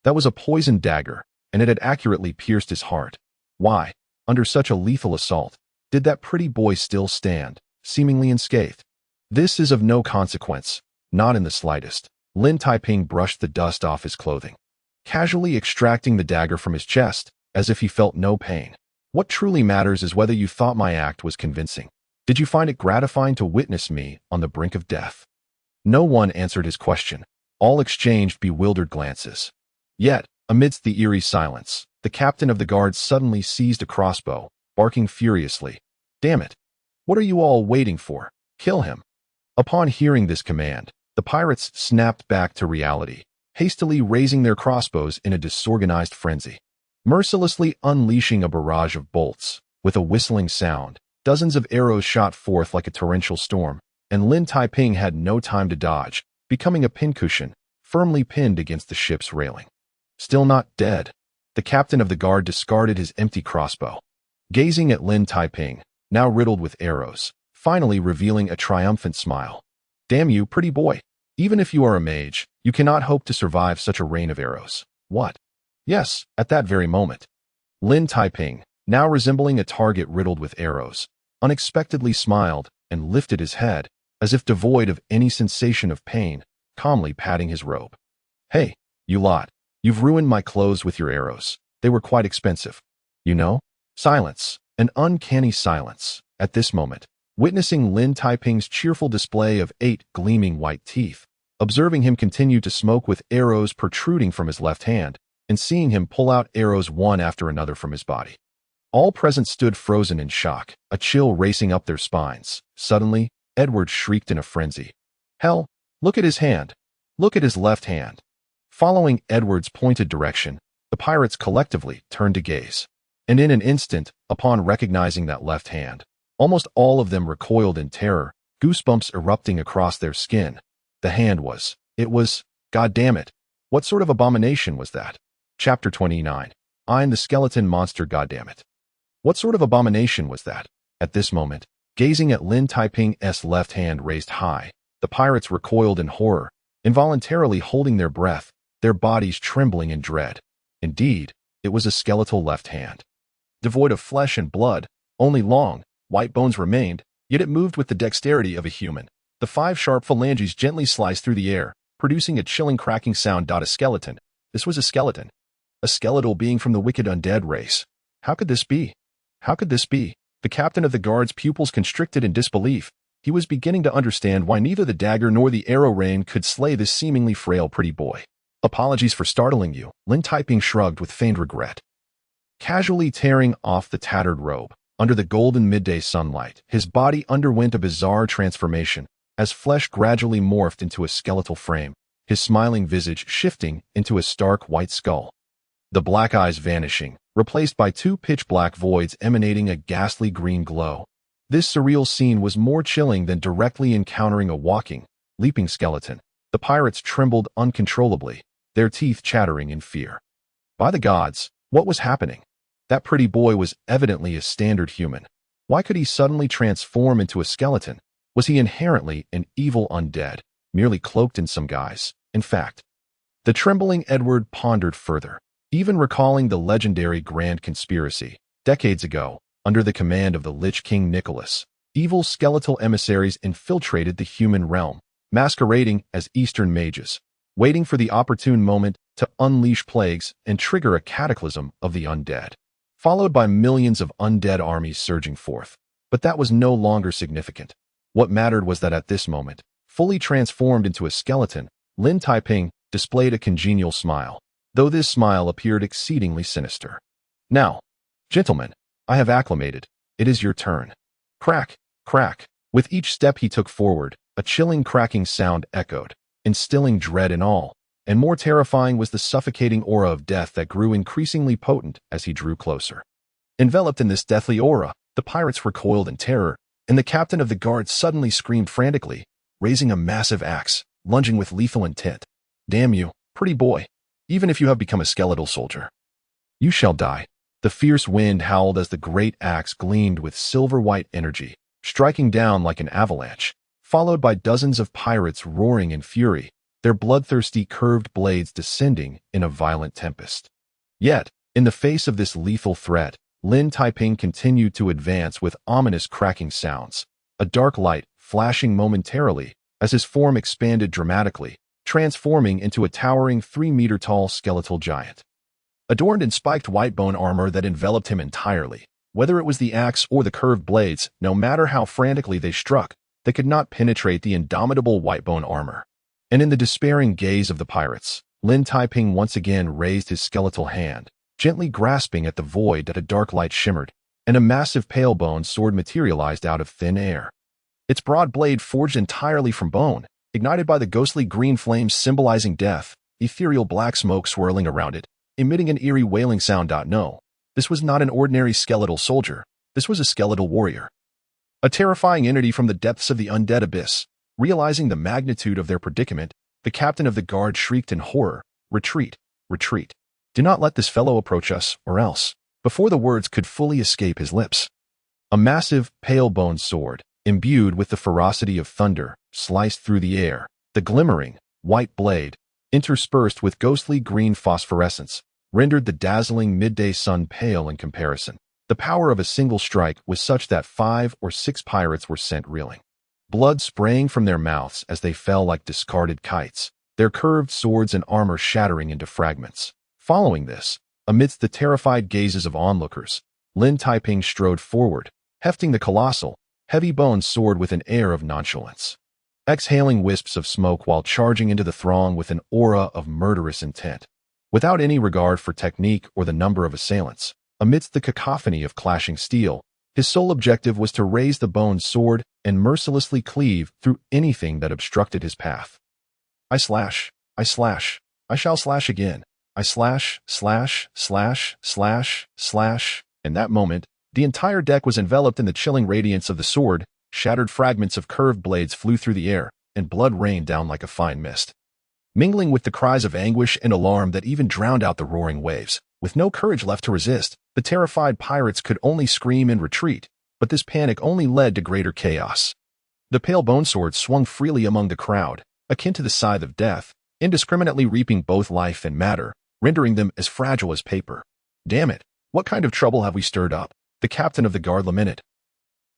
That was a poisoned dagger, and it had accurately pierced his heart. Why, under such a lethal assault, did that pretty boy still stand, seemingly unscathed? "This is of no consequence, not in the slightest." Lin Taiping brushed the dust off his clothing, casually extracting the dagger from his chest, as if he felt no pain. "What truly matters is whether you thought my act was convincing. Did you find it gratifying to witness me on the brink of death?" No one answered his question. All exchanged bewildered glances. Yet, amidst the eerie silence, the captain of the guard suddenly seized a crossbow, barking furiously. "Damn it! What are you all waiting for? Kill him!" Upon hearing this command, the pirates snapped back to reality, hastily raising their crossbows in a disorganized frenzy, mercilessly unleashing a barrage of bolts. With a whistling sound, dozens of arrows shot forth like a torrential storm, and Lin Taiping had no time to dodge, becoming a pincushion, firmly pinned against the ship's railing. Still not dead, the captain of the guard discarded his empty crossbow. Gazing at Lin Taiping, now riddled with arrows, finally revealing a triumphant smile. Damn you, pretty boy. Even if you are a mage, you cannot hope to survive such a rain of arrows. What? Yes, at that very moment. Lin Taiping, now resembling a target riddled with arrows, unexpectedly smiled and lifted his head, as if devoid of any sensation of pain, calmly patting his robe. Hey, you lot, you've ruined my clothes with your arrows. They were quite expensive. You know? Silence, an uncanny silence, at this moment, witnessing Lin Taiping's cheerful display of 8 gleaming white teeth, observing him continue to smoke with arrows protruding from his left hand, and seeing him pull out arrows one after another from his body. All present stood frozen in shock, a chill racing up their spines. Suddenly, Edward shrieked in a frenzy. Hell, look at his hand. Look at his left hand. Following Edward's pointed direction, the pirates collectively turned to gaze. And in an instant, upon recognizing that left hand, almost all of them recoiled in terror, goosebumps erupting across their skin. The hand was, God damn it. What sort of abomination was that? Chapter 29. I'm the skeleton monster, goddammit. What sort of abomination was that? At this moment, gazing at Lin Taiping's left hand raised high, the pirates recoiled in horror, involuntarily holding their breath, their bodies trembling in dread. Indeed, it was a skeletal left hand. Devoid of flesh and blood, only long, white bones remained, yet it moved with the dexterity of a human. The 5 sharp phalanges gently sliced through the air, producing a chilling cracking sound. A skeleton. This was a skeleton. A skeletal being from the wicked undead race. How could this be? How could this be? The captain of the guard's pupils constricted in disbelief. He was beginning to understand why neither the dagger nor the arrow rain could slay this seemingly frail pretty boy. Apologies for startling you, Lin Taiping shrugged with feigned regret. Casually tearing off the tattered robe, under the golden midday sunlight, his body underwent a bizarre transformation, as flesh gradually morphed into a skeletal frame, his smiling visage shifting into a stark white skull. The black eyes vanishing, replaced by 2 pitch-black voids emanating a ghastly green glow. This surreal scene was more chilling than directly encountering a walking, leaping skeleton. The pirates trembled uncontrollably, their teeth chattering in fear. By the gods, what was happening? That pretty boy was evidently a standard human. Why could he suddenly transform into a skeleton? Was he inherently an evil undead, merely cloaked in some guise? In fact, the trembling Edward pondered further, even recalling the legendary Grand Conspiracy. Decades ago, under the command of the Lich King Nicholas, evil skeletal emissaries infiltrated the human realm, masquerading as Eastern mages, waiting for the opportune moment to unleash plagues and trigger a cataclysm of the undead, followed by millions of undead armies surging forth. But that was no longer significant. What mattered was that at this moment, fully transformed into a skeleton, Lin Taiping displayed a congenial smile, though this smile appeared exceedingly sinister. Now, gentlemen, I have acclimated. It is your turn. Crack, crack. With each step he took forward, a chilling cracking sound echoed, instilling dread in all, and more terrifying was the suffocating aura of death that grew increasingly potent as he drew closer. Enveloped in this deathly aura, the pirates recoiled in terror, and the captain of the guard suddenly screamed frantically, raising a massive axe, lunging with lethal intent. Damn you, pretty boy, even if you have become a skeletal soldier. You shall die. The fierce wind howled as the great axe gleamed with silver-white energy, striking down like an avalanche, followed by dozens of pirates roaring in fury, their bloodthirsty curved blades descending in a violent tempest. Yet, in the face of this lethal threat, Lin Taiping continued to advance with ominous cracking sounds, a dark light flashing momentarily as his form expanded dramatically, transforming into a towering 3-meter-tall skeletal giant. Adorned in spiked white bone armor that enveloped him entirely, whether it was the axe or the curved blades, no matter how frantically they struck, they could not penetrate the indomitable white bone armor. And in the despairing gaze of the pirates, Lin Taiping once again raised his skeletal hand, gently grasping at the void that a dark light shimmered, and a massive pale bone sword materialized out of thin air. Its broad blade forged entirely from bone, ignited by the ghostly green flames symbolizing death, ethereal black smoke swirling around it, emitting an eerie wailing sound. No, this was not an ordinary skeletal soldier, this was a skeletal warrior. A terrifying entity from the depths of the undead abyss. Realizing the magnitude of their predicament, the captain of the guard shrieked in horror, "Retreat, retreat. Do not let this fellow approach us, or else," before the words could fully escape his lips. A massive, pale-boned sword, imbued with the ferocity of thunder, sliced through the air. The glimmering, white blade, interspersed with ghostly green phosphorescence, rendered the dazzling midday sun pale in comparison. The power of a single strike was such that 5 or 6 pirates were sent reeling, blood spraying from their mouths as they fell like discarded kites, their curved swords and armor shattering into fragments. Following this, amidst the terrified gazes of onlookers, Lin Taiping strode forward, hefting the colossal, heavy-boned sword with an air of nonchalance, exhaling wisps of smoke while charging into the throng with an aura of murderous intent. Without any regard for technique or the number of assailants, amidst the cacophony of clashing steel, his sole objective was to raise the boned sword and mercilessly cleave through anything that obstructed his path. I slash, I shall slash again. I slash. In that moment, the entire deck was enveloped in the chilling radiance of the sword. Shattered fragments of curved blades flew through the air, and blood rained down like a fine mist, mingling with the cries of anguish and alarm that even drowned out the roaring waves. With no courage left to resist, the terrified pirates could only scream and retreat, but this panic only led to greater chaos. The pale bone sword swung freely among the crowd, akin to the scythe of death, indiscriminately reaping both life and matter, rendering them as fragile as paper. Damn it, what kind of trouble have we stirred up? The captain of the guard lamented,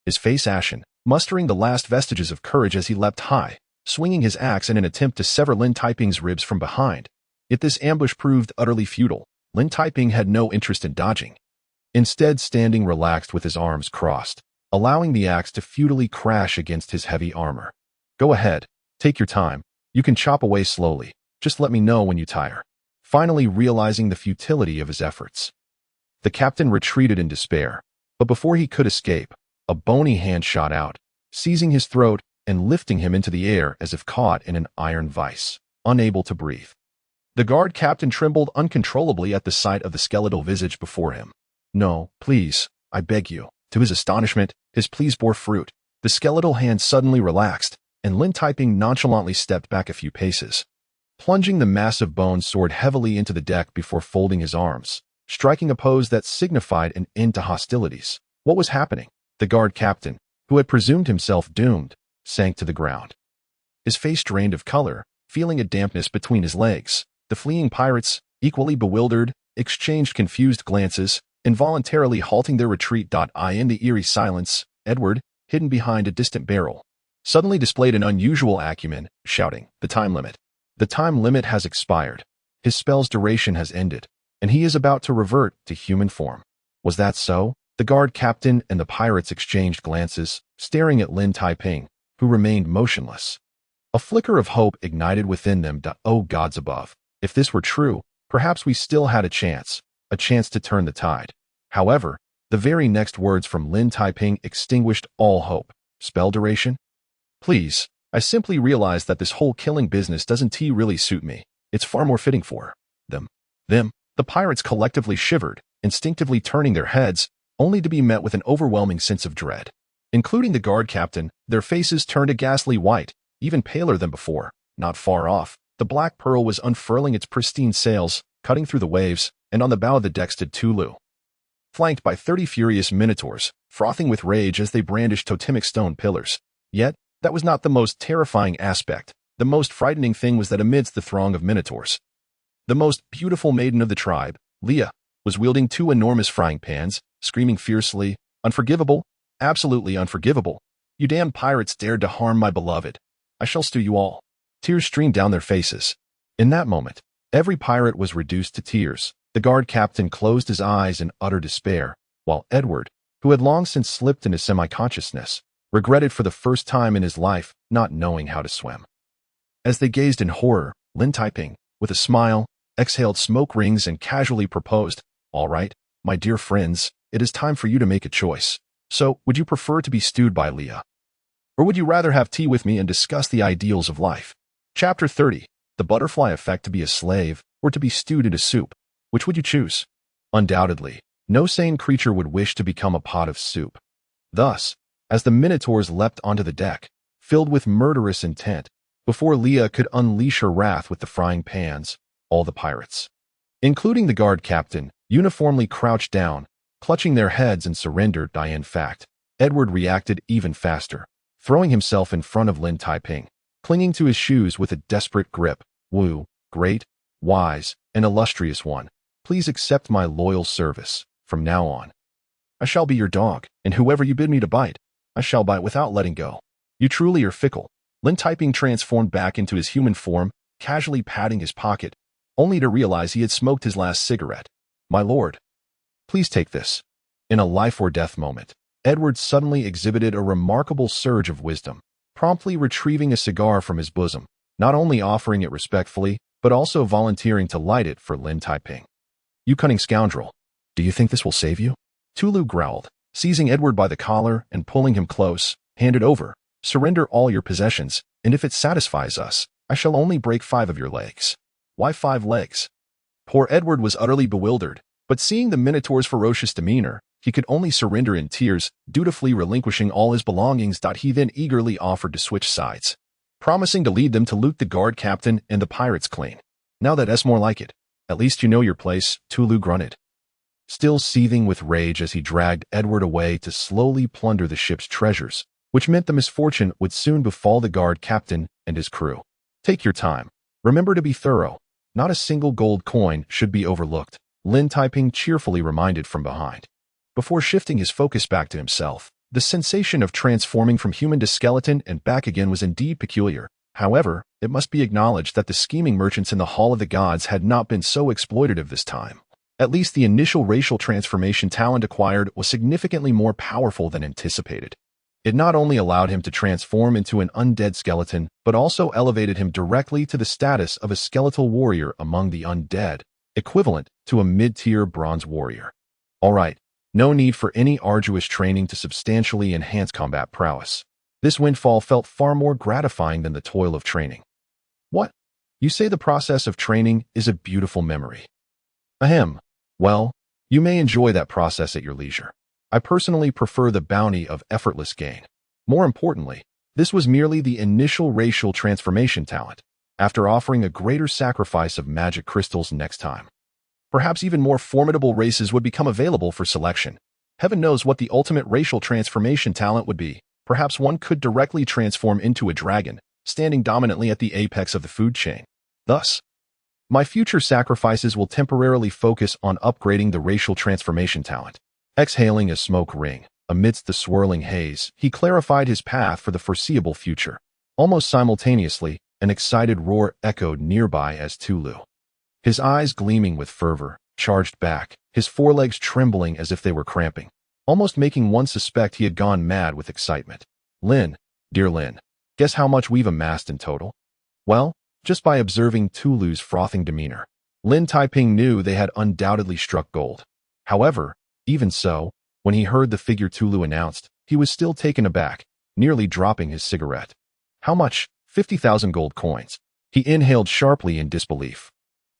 his face ashen, mustering the last vestiges of courage as he leapt high, swinging his axe in an attempt to sever Lin Taiping's ribs from behind. Yet this ambush proved utterly futile. Lin Taiping had no interest in dodging, instead standing relaxed with his arms crossed, allowing the axe to futilely crash against his heavy armor. Go ahead, take your time. You can chop away slowly. Just let me know when you tire. Finally realizing the futility of his efforts, the captain retreated in despair, but before he could escape, a bony hand shot out, seizing his throat and lifting him into the air as if caught in an iron vice, unable to breathe. The guard captain trembled uncontrollably at the sight of the skeletal visage before him. No, please, I beg you. To his astonishment, his pleas bore fruit. The skeletal hand suddenly relaxed, and Lin Taiping nonchalantly stepped back a few paces, plunging the massive bone sword heavily into the deck before folding his arms, striking a pose that signified an end to hostilities. What was happening? The guard captain, who had presumed himself doomed, sank to the ground, his face drained of color, feeling a dampness between his legs. The fleeing pirates, equally bewildered, exchanged confused glances, involuntarily halting their retreat. In the eerie silence, Edward, hidden behind a distant barrel, suddenly displayed an unusual acumen, shouting, "The time limit! The time limit has expired. His spell's duration has ended, and he is about to revert to human form." Was that so? The guard captain and the pirates exchanged glances, staring at Lin Taiping, who remained motionless. A flicker of hope ignited within them. Oh gods above! If this were true, perhaps we still had a chance to turn the tide. However, the very next words from Lin Taiping extinguished all hope. Spell duration? Please, I simply realized that this whole killing business doesn't really suit me. It's far more fitting for them. The pirates collectively shivered, instinctively turning their heads, only to be met with an overwhelming sense of dread. Including the guard captain, their faces turned a ghastly white, even paler than before. Not far off, the Black Pearl was unfurling its pristine sails, cutting through the waves, and on the bow of the deck stood Tulu, flanked by 30 furious minotaurs, frothing with rage as they brandished totemic stone pillars. Yet, that was not the most terrifying aspect. The most frightening thing was that amidst the throng of minotaurs, the most beautiful maiden of the tribe, Leah, was wielding 2 enormous frying pans, screaming fiercely, "Unforgivable! Absolutely unforgivable! You damned pirates dared to harm my beloved! I shall stew you all!" Tears streamed down their faces. In that moment, every pirate was reduced to tears. The guard captain closed his eyes in utter despair, while Edward, who had long since slipped into semi-consciousness, regretted for the first time in his life not knowing how to swim. As they gazed in horror, Lin Taiping, with a smile, exhaled smoke rings and casually proposed, "All right, my dear friends, it is time for you to make a choice. So, would you prefer to be stewed by Leah? Or would you rather have tea with me and discuss the ideals of life?" Chapter 30. The Butterfly Effect. To be a slave, or to be stewed into soup. Which would you choose? Undoubtedly, no sane creature would wish to become a pot of soup. Thus, as the minotaurs leapt onto the deck, filled with murderous intent, before Leah could unleash her wrath with the frying pans, all the pirates, including the guard captain, uniformly crouched down, clutching their heads and surrendered. In fact, Edward reacted even faster. throwing himself in front of Lin Taiping, clinging to his shoes with a desperate grip. Wu, great, wise, and illustrious one, please accept my loyal service. From now on, I shall be your dog, and whoever you bid me to bite, I shall bite without letting go. You truly are fickle. Lin Taiping transformed back into his human form, casually patting his pocket, only to realize he had smoked his last cigarette. My lord, please take this. In a life-or-death moment, Edward suddenly exhibited a remarkable surge of wisdom, promptly retrieving a cigar from his bosom, not only offering it respectfully, but also volunteering to light it for Lin Taiping. You cunning scoundrel, do you think this will save you? Tulu growled, seizing Edward by the collar and pulling him close. Hand it over. Surrender all your possessions, and if it satisfies us, I shall only break 5 of your legs. Why 5 legs? Poor Edward was utterly bewildered, but seeing the Minotaur's ferocious demeanor, he could only surrender in tears, dutifully relinquishing all his belongings. He then eagerly offered to switch sides, promising to lead them to loot the guard captain and the pirates clean. Now that's more like it. At least you know your place, Tulu grunted, still seething with rage as he dragged Edward away to slowly plunder the ship's treasures, which meant the misfortune would soon befall the guard captain and his crew. Take your time. Remember to be thorough. Not a single gold coin should be overlooked, Lin Taiping cheerfully reminded from behind. Before shifting his focus back to himself, the sensation of transforming from human to skeleton and back again was indeed peculiar. However, it must be acknowledged that the scheming merchants in the Hall of the Gods had not been so exploitative this time. At least the initial racial transformation talent acquired was significantly more powerful than anticipated. It not only allowed him to transform into an undead skeleton, but also elevated him directly to the status of a skeletal warrior among the undead, equivalent to a mid-tier bronze warrior. Alright, no need for any arduous training to substantially enhance combat prowess. This windfall felt far more gratifying than the toil of training. What? You say the process of training is a beautiful memory. Ahem. Well, you may enjoy that process at your leisure. I personally prefer the bounty of effortless gain. More importantly, this was merely the initial racial transformation talent, after offering a greater sacrifice of magic crystals next time. Perhaps even more formidable races would become available for selection. Heaven knows what the ultimate racial transformation talent would be. Perhaps one could directly transform into a dragon, standing dominantly at the apex of the food chain. Thus, my future sacrifices will temporarily focus on upgrading the racial transformation talent. Exhaling a smoke ring, amidst the swirling haze, he clarified his path for the foreseeable future. Almost simultaneously, an excited roar echoed nearby as Tulu, his eyes gleaming with fervor, charged back, his forelegs trembling as if they were cramping, almost making one suspect he had gone mad with excitement. Lin, dear Lin, guess how much we've amassed in total? Well, just by observing Tulu's frothing demeanor, Lin Taiping knew they had undoubtedly struck gold. However, even so, when he heard the figure Tulu announced, he was still taken aback, nearly dropping his cigarette. How much? 50,000 gold coins. He inhaled sharply in disbelief,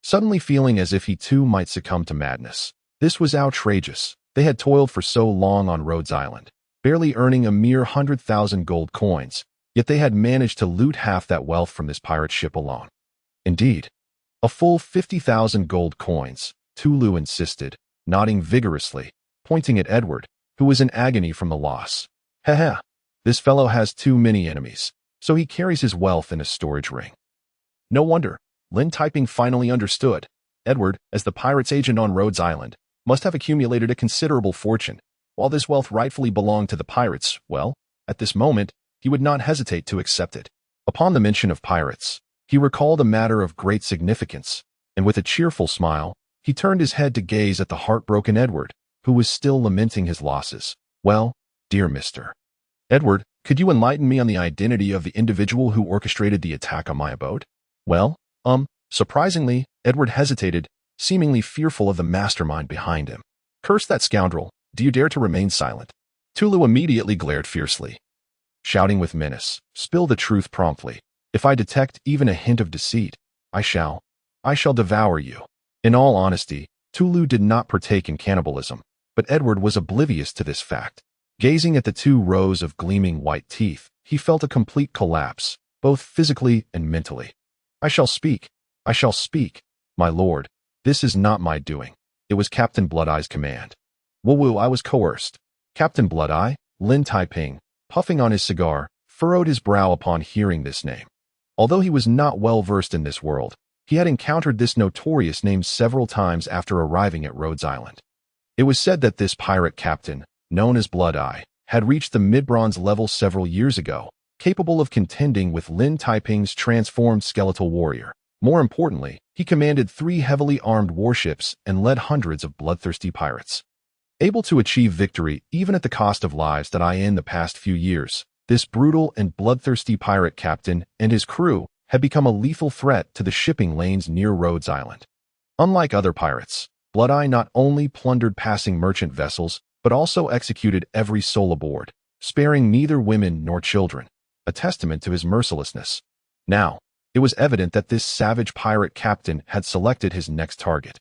suddenly feeling as if he too might succumb to madness. This was outrageous. They had toiled for so long on Rhodes Island, barely earning a mere 100,000 gold coins, yet they had managed to loot half that wealth from this pirate ship alone. Indeed, a full 50,000 gold coins, Tulu insisted, nodding vigorously, pointing at Edward, who was in agony from the loss. Heh, this fellow has too many enemies, so he carries his wealth in a storage ring. No wonder, Lin Taiping finally understood. Edward, as the pirate's agent on Rhodes Island, must have accumulated a considerable fortune. While this wealth rightfully belonged to the pirates, well, at this moment, he would not hesitate to accept it. Upon the mention of pirates, he recalled a matter of great significance, and with a cheerful smile, he turned his head to gaze at the heartbroken Edward, who was still lamenting his losses. Well, dear Mr. Edward, could you enlighten me on the identity of the individual who orchestrated the attack on my abode? Well, surprisingly, Edward hesitated, seemingly fearful of the mastermind behind him. Curse that scoundrel, do you dare to remain silent? Tulu immediately glared fiercely, shouting with menace, spill the truth promptly. If I detect even a hint of deceit, I shall devour you. In all honesty, Tulu did not partake in cannibalism, but Edward was oblivious to this fact. Gazing at the 2 rows of gleaming white teeth, he felt a complete collapse, both physically and mentally. I shall speak, my lord. This is not my doing. It was Captain Bloodeye's command. Woo, I was coerced. Captain Bloodeye, Lin Taiping, puffing on his cigar, furrowed his brow upon hearing this name. Although he was not well versed in this world, he had encountered this notorious name several times after arriving at Rhodes Island. It was said that this pirate captain, known as Blood-Eye, had reached the mid-bronze level several years ago, capable of contending with Lin Taiping's transformed skeletal warrior. More importantly, he commanded 3 heavily armed warships and led hundreds of bloodthirsty pirates. Able to achieve victory even at the cost of lives that in the past few years, this brutal and bloodthirsty pirate captain and his crew had become a lethal threat to the shipping lanes near Rhodes Island. Unlike other pirates, Blood-Eye not only plundered passing merchant vessels, but also executed every soul aboard, sparing neither women nor children, a testament to his mercilessness. Now, it was evident that this savage pirate captain had selected his next target.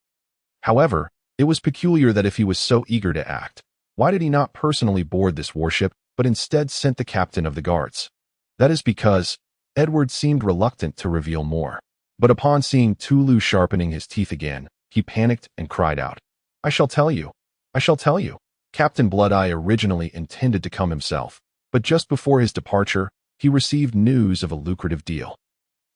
However, it was peculiar that if he was so eager to act, why did he not personally board this warship, but instead sent the captain of the guards? That is because Edward seemed reluctant to reveal more. But upon seeing Tulu sharpening his teeth again, he panicked and cried out, "I shall tell you. I shall tell you." Captain Blood-Eye originally intended to come himself, but just before his departure, he received news of a lucrative deal.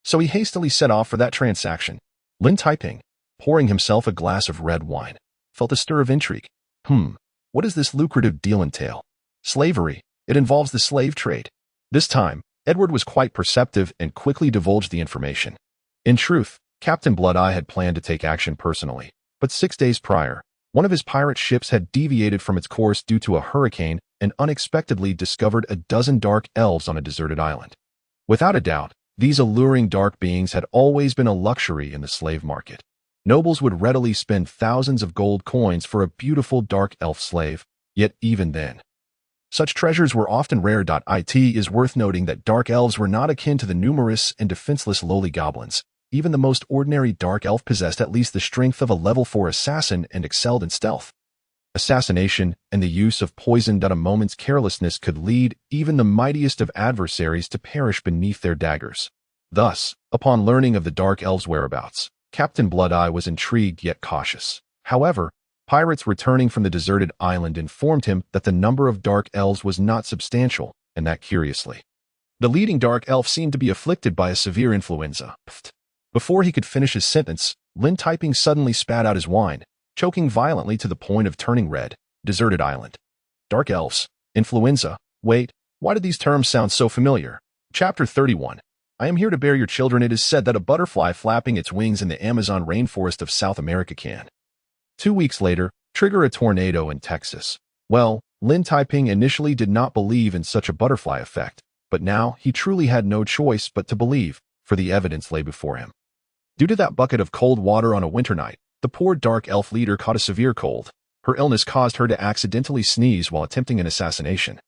So he hastily set off for that transaction. Lin Taiping, pouring himself a glass of red wine, felt a stir of intrigue. What does this lucrative deal entail? Slavery. It involves the slave trade. This time, Edward was quite perceptive and quickly divulged the information. In truth, Captain Blood-Eye had planned to take action personally, but 6 days prior, one of his pirate ships had deviated from its course due to a hurricane and unexpectedly discovered a dozen dark elves on a deserted island. Without a doubt, these alluring dark beings had always been a luxury in the slave market. Nobles would readily spend thousands of gold coins for a beautiful dark elf slave, yet even then, such treasures were often rare. It is worth noting that dark elves were not akin to the numerous and defenseless lowly goblins. Even the most ordinary dark elf possessed at least the strength of a level 4 assassin and excelled in stealth, assassination, and the use of poison. A moment's carelessness could lead even the mightiest of adversaries to perish beneath their daggers. Thus, upon learning of the dark elves' whereabouts, Captain Blood-Eye was intrigued yet cautious. However, pirates returning from the deserted island informed him that the number of dark elves was not substantial, and that curiously, the leading dark elf seemed to be afflicted by a severe influenza. Before he could finish his sentence, Lin Taiping suddenly spat out his wine, choking violently to the point of turning red. Deserted island. Dark elves. Influenza. Wait, why did these terms sound so familiar? Chapter 31. I am here to bear your children. It is said that a butterfly flapping its wings in the Amazon rainforest of South America can, 2 weeks later, trigger a tornado in Texas. Well, Lin Taiping initially did not believe in such a butterfly effect, but now he truly had no choice but to believe, for the evidence lay before him. Due to that bucket of cold water on a winter night, the poor dark elf leader caught a severe cold. Her illness caused her to accidentally sneeze while attempting an assassination,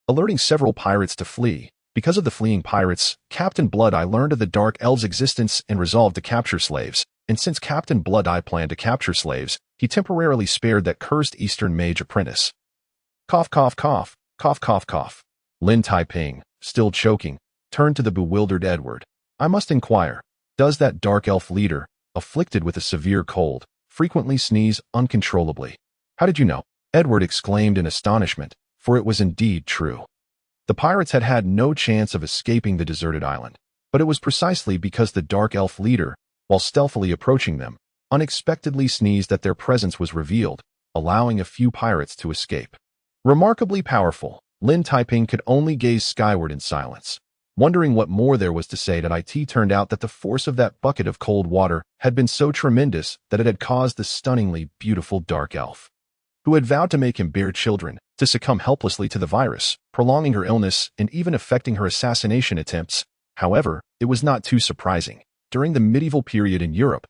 alerting several pirates to flee. Because of the fleeing pirates, Captain Blood-Eye learned of the dark elves' existence and resolved to capture slaves. And since Captain Blood-Eye planned to capture slaves, he temporarily spared that cursed Eastern mage apprentice. Cough, cough, cough, cough, cough, cough. Lin Taiping, still choking, turned to the bewildered Edward. I must inquire, does that dark elf leader, afflicted with a severe cold, frequently sneeze uncontrollably? How did you know? Edward exclaimed in astonishment, for it was indeed true. The pirates had had no chance of escaping the deserted island, but it was precisely because the dark elf leader, while stealthily approaching them, unexpectedly sneezed that their presence was revealed, allowing a few pirates to escape. Remarkably powerful, Lin Taiping could only gaze skyward in silence, wondering what more there was to say. It turned out that the force of that bucket of cold water had been so tremendous that it had caused the stunningly beautiful dark elf, who had vowed to make him bear children, to succumb helplessly to the virus, prolonging her illness and even affecting her assassination attempts. However, it was not too surprising. During the medieval period in Europe,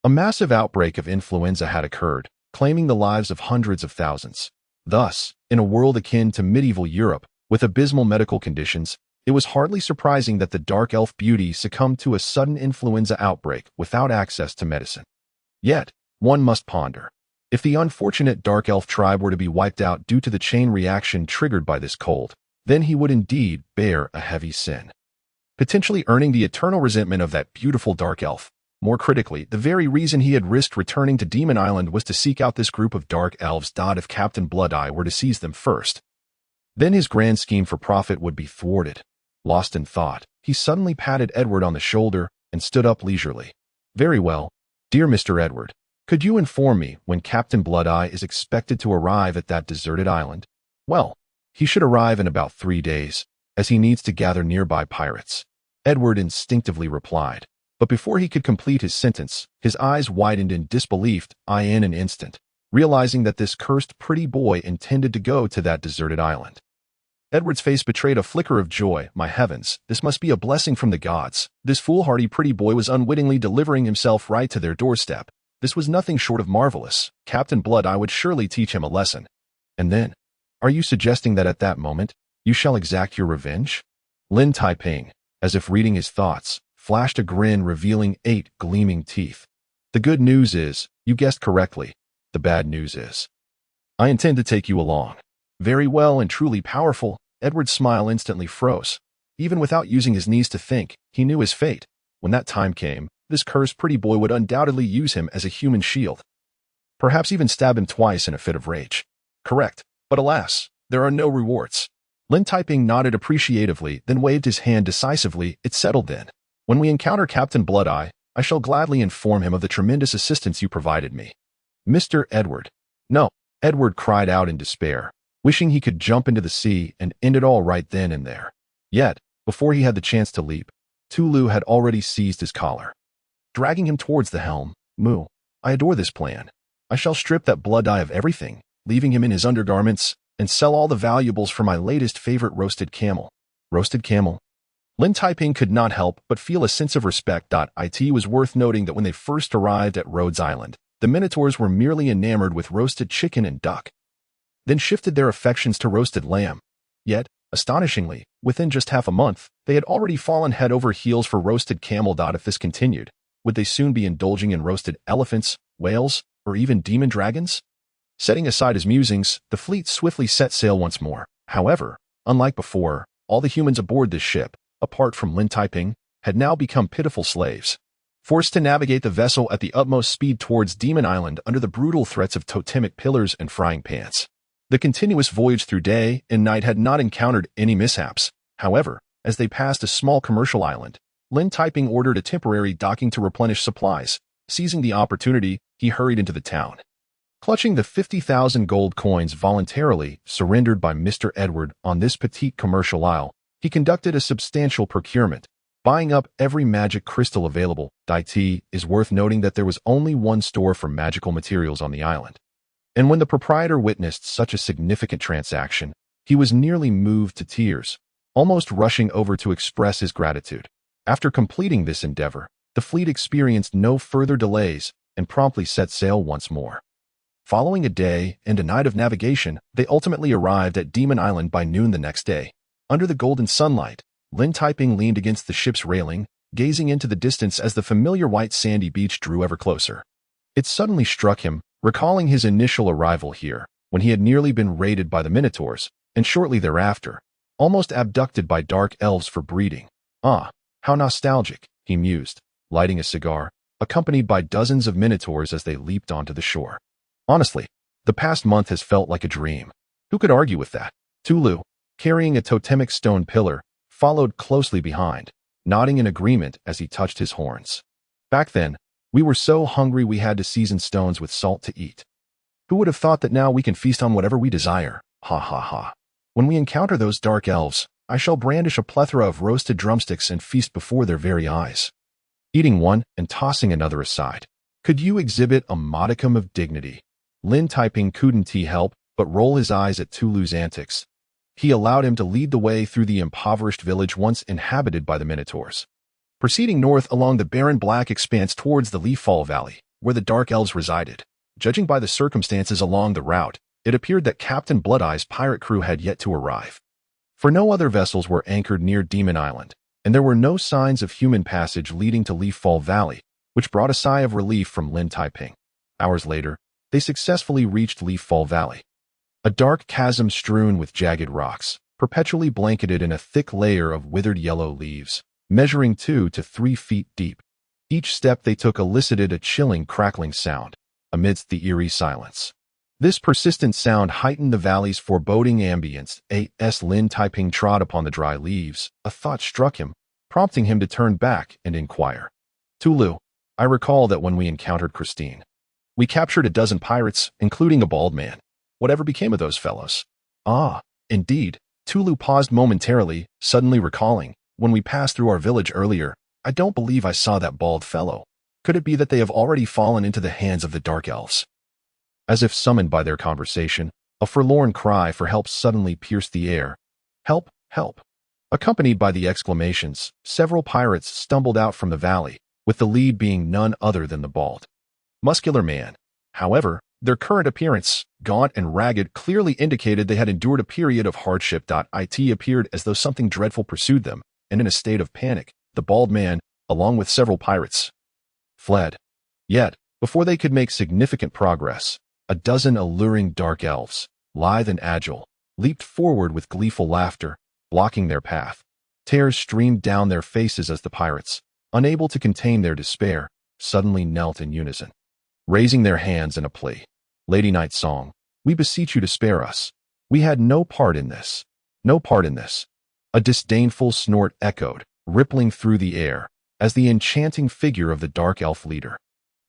a massive outbreak of influenza had occurred, claiming the lives of hundreds of thousands. Thus, in a world akin to medieval Europe, with abysmal medical conditions, it was hardly surprising that the dark elf beauty succumbed to a sudden influenza outbreak without access to medicine. Yet, one must ponder, if the unfortunate dark elf tribe were to be wiped out due to the chain reaction triggered by this cold, then he would indeed bear a heavy sin, potentially earning the eternal resentment of that beautiful dark elf. More critically, the very reason he had risked returning to Demon Island was to seek out this group of dark elves. If Captain Blood-Eye were to seize them first, then his grand scheme for profit would be thwarted. Lost in thought, he suddenly patted Edward on the shoulder and stood up leisurely. "Very well, dear Mr. Edward. Could you inform me when Captain Blood-Eye is expected to arrive at that deserted island?" "Well, he should arrive in about 3 days, as he needs to gather nearby pirates," Edward instinctively replied. But before he could complete his sentence, his eyes widened in disbelief in an instant, realizing that this cursed pretty boy intended to go to that deserted island. Edward's face betrayed a flicker of joy. "My heavens, this must be a blessing from the gods. This foolhardy pretty boy was unwittingly delivering himself right to their doorstep. This was nothing short of marvelous. Captain Blood-Eye would surely teach him a lesson." "And then, are you suggesting that at that moment, you shall exact your revenge?" Lin Taiping, as if reading his thoughts, flashed a grin revealing 8 gleaming teeth. "The good news is, you guessed correctly. The bad news is, I intend to take you along." "Very well and truly powerful." Edward's smile instantly froze. Even without using his knees to think, he knew his fate. When that time came, this cursed pretty boy would undoubtedly use him as a human shield. Perhaps even stab him twice in a fit of rage. "Correct, but alas, there are no rewards." Lin Taiping nodded appreciatively, then waved his hand decisively. "It's settled then. When we encounter Captain Blood-Eye, I shall gladly inform him of the tremendous assistance you provided me." "Mr. Edward." "No," Edward cried out in despair, wishing he could jump into the sea and end it all right then and there. Yet, before he had the chance to leap, Tulu had already seized his collar, dragging him towards the helm. "Moo, I adore this plan. I shall strip that Blood-Eye of everything, leaving him in his undergarments, and sell all the valuables for my latest favorite roasted camel." "Roasted camel?" Lin Taiping could not help but feel a sense of respect. It was worth noting that when they first arrived at Rhodes Island, the Minotaurs were merely enamored with roasted chicken and duck, then shifted their affections to roasted lamb. Yet, astonishingly, within just half a month, they had already fallen head over heels for roasted camel. If this continued, would they soon be indulging in roasted elephants, whales, or even demon dragons? Setting aside his musings, the fleet swiftly set sail once more. However, unlike before, all the humans aboard this ship, apart from Lin Taiping, had now become pitiful slaves, forced to navigate the vessel at the utmost speed towards Demon Island under the brutal threats of totemic pillars and frying pans. The continuous voyage through day and night had not encountered any mishaps. However, as they passed a small commercial island, Lin Taiping ordered a temporary docking to replenish supplies. Seizing the opportunity, he hurried into the town. Clutching the 50,000 gold coins voluntarily surrendered by Mr. Edward on this petite commercial isle, he conducted a substantial procurement, buying up every magic crystal available. It is worth noting that there was only one store for magical materials on the island. And when the proprietor witnessed such a significant transaction, he was nearly moved to tears, almost rushing over to express his gratitude. After completing this endeavor, the fleet experienced no further delays and promptly set sail once more. Following a day and a night of navigation, they ultimately arrived at Demon Island by noon the next day. Under the golden sunlight, Lin Taiping leaned against the ship's railing, gazing into the distance as the familiar white sandy beach drew ever closer. It suddenly struck him, recalling his initial arrival here, when he had nearly been raided by the Minotaurs, and shortly thereafter, almost abducted by dark elves for breeding. "Ah, how nostalgic," he mused, lighting a cigar, accompanied by dozens of Minotaurs as they leaped onto the shore. Honestly, the past month has felt like a dream. Who could argue with that? Tulu, carrying a totemic stone pillar, followed closely behind, nodding in agreement as he touched his horns. "Back then, we were so hungry we had to season stones with salt to eat. Who would have thought that now we can feast on whatever we desire? Ha ha ha. When we encounter those dark elves, I shall brandish a plethora of roasted drumsticks and feast before their very eyes." Eating one and tossing another aside. Could you exhibit a modicum of dignity? Lin Taiping couldn't help but roll his eyes at Tulu's antics. He allowed him to lead the way through the impoverished village once inhabited by the Minotaurs. Proceeding north along the barren black expanse towards the Leaffall Valley, where the dark elves resided. Judging by the circumstances along the route, it appeared that Captain Blood-Eye's pirate crew had yet to arrive. For no other vessels were anchored near Demon Island, and there were no signs of human passage leading to Leaffall Valley, which brought a sigh of relief from Lin Taiping. Hours later, they successfully reached Leaffall Valley, a dark chasm strewn with jagged rocks, perpetually blanketed in a thick layer of withered yellow leaves, measuring 2 to 3 feet deep. Each step they took elicited a chilling, crackling sound, amidst the eerie silence. This persistent sound heightened the valley's foreboding ambience. As Lin Taiping trod upon the dry leaves, a thought struck him, prompting him to turn back and inquire. Tulu, I recall that when we encountered Christine, we captured a dozen pirates, including a bald man. Whatever became of those fellows? Ah, indeed. Tulu paused momentarily, suddenly recalling. When we passed through our village earlier, I don't believe I saw that bald fellow. Could it be that they have already fallen into the hands of the dark elves? As if summoned by their conversation, a forlorn cry for help suddenly pierced the air. Help, help. Accompanied by the exclamations, several pirates stumbled out from the valley, with the lead being none other than the bald, muscular man. However, their current appearance, gaunt and ragged, clearly indicated they had endured a period of hardship. It appeared as though something dreadful pursued them, and in a state of panic, the bald man, along with several pirates, fled. Yet, before they could make significant progress, a dozen alluring dark elves, lithe and agile, leaped forward with gleeful laughter, blocking their path. Tears streamed down their faces as the pirates, unable to contain their despair, suddenly knelt in unison, raising their hands in a plea. Lady Night Song, we beseech you to spare us. We had no part in this. No part in this. A disdainful snort echoed, rippling through the air, as the enchanting figure of the dark elf leader,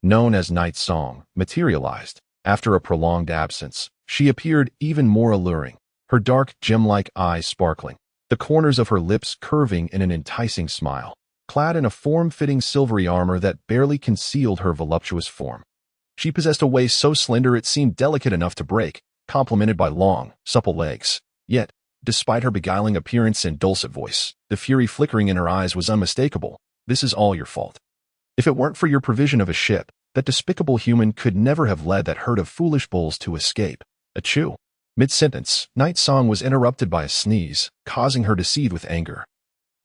known as Night Song, materialized. After a prolonged absence, she appeared even more alluring, her dark gem-like eyes sparkling, the corners of her lips curving in an enticing smile, clad in a form-fitting silvery armor that barely concealed her voluptuous form. She possessed a waist so slender it seemed delicate enough to break, complemented by long, supple legs. Yet, despite her beguiling appearance and dulcet voice, the fury flickering in her eyes was unmistakable. This is all your fault. If it weren't for your provision of a ship, that despicable human could never have led that herd of foolish bulls to escape. Achoo. Mid-sentence, Night Song was interrupted by a sneeze, causing her to seethe with anger.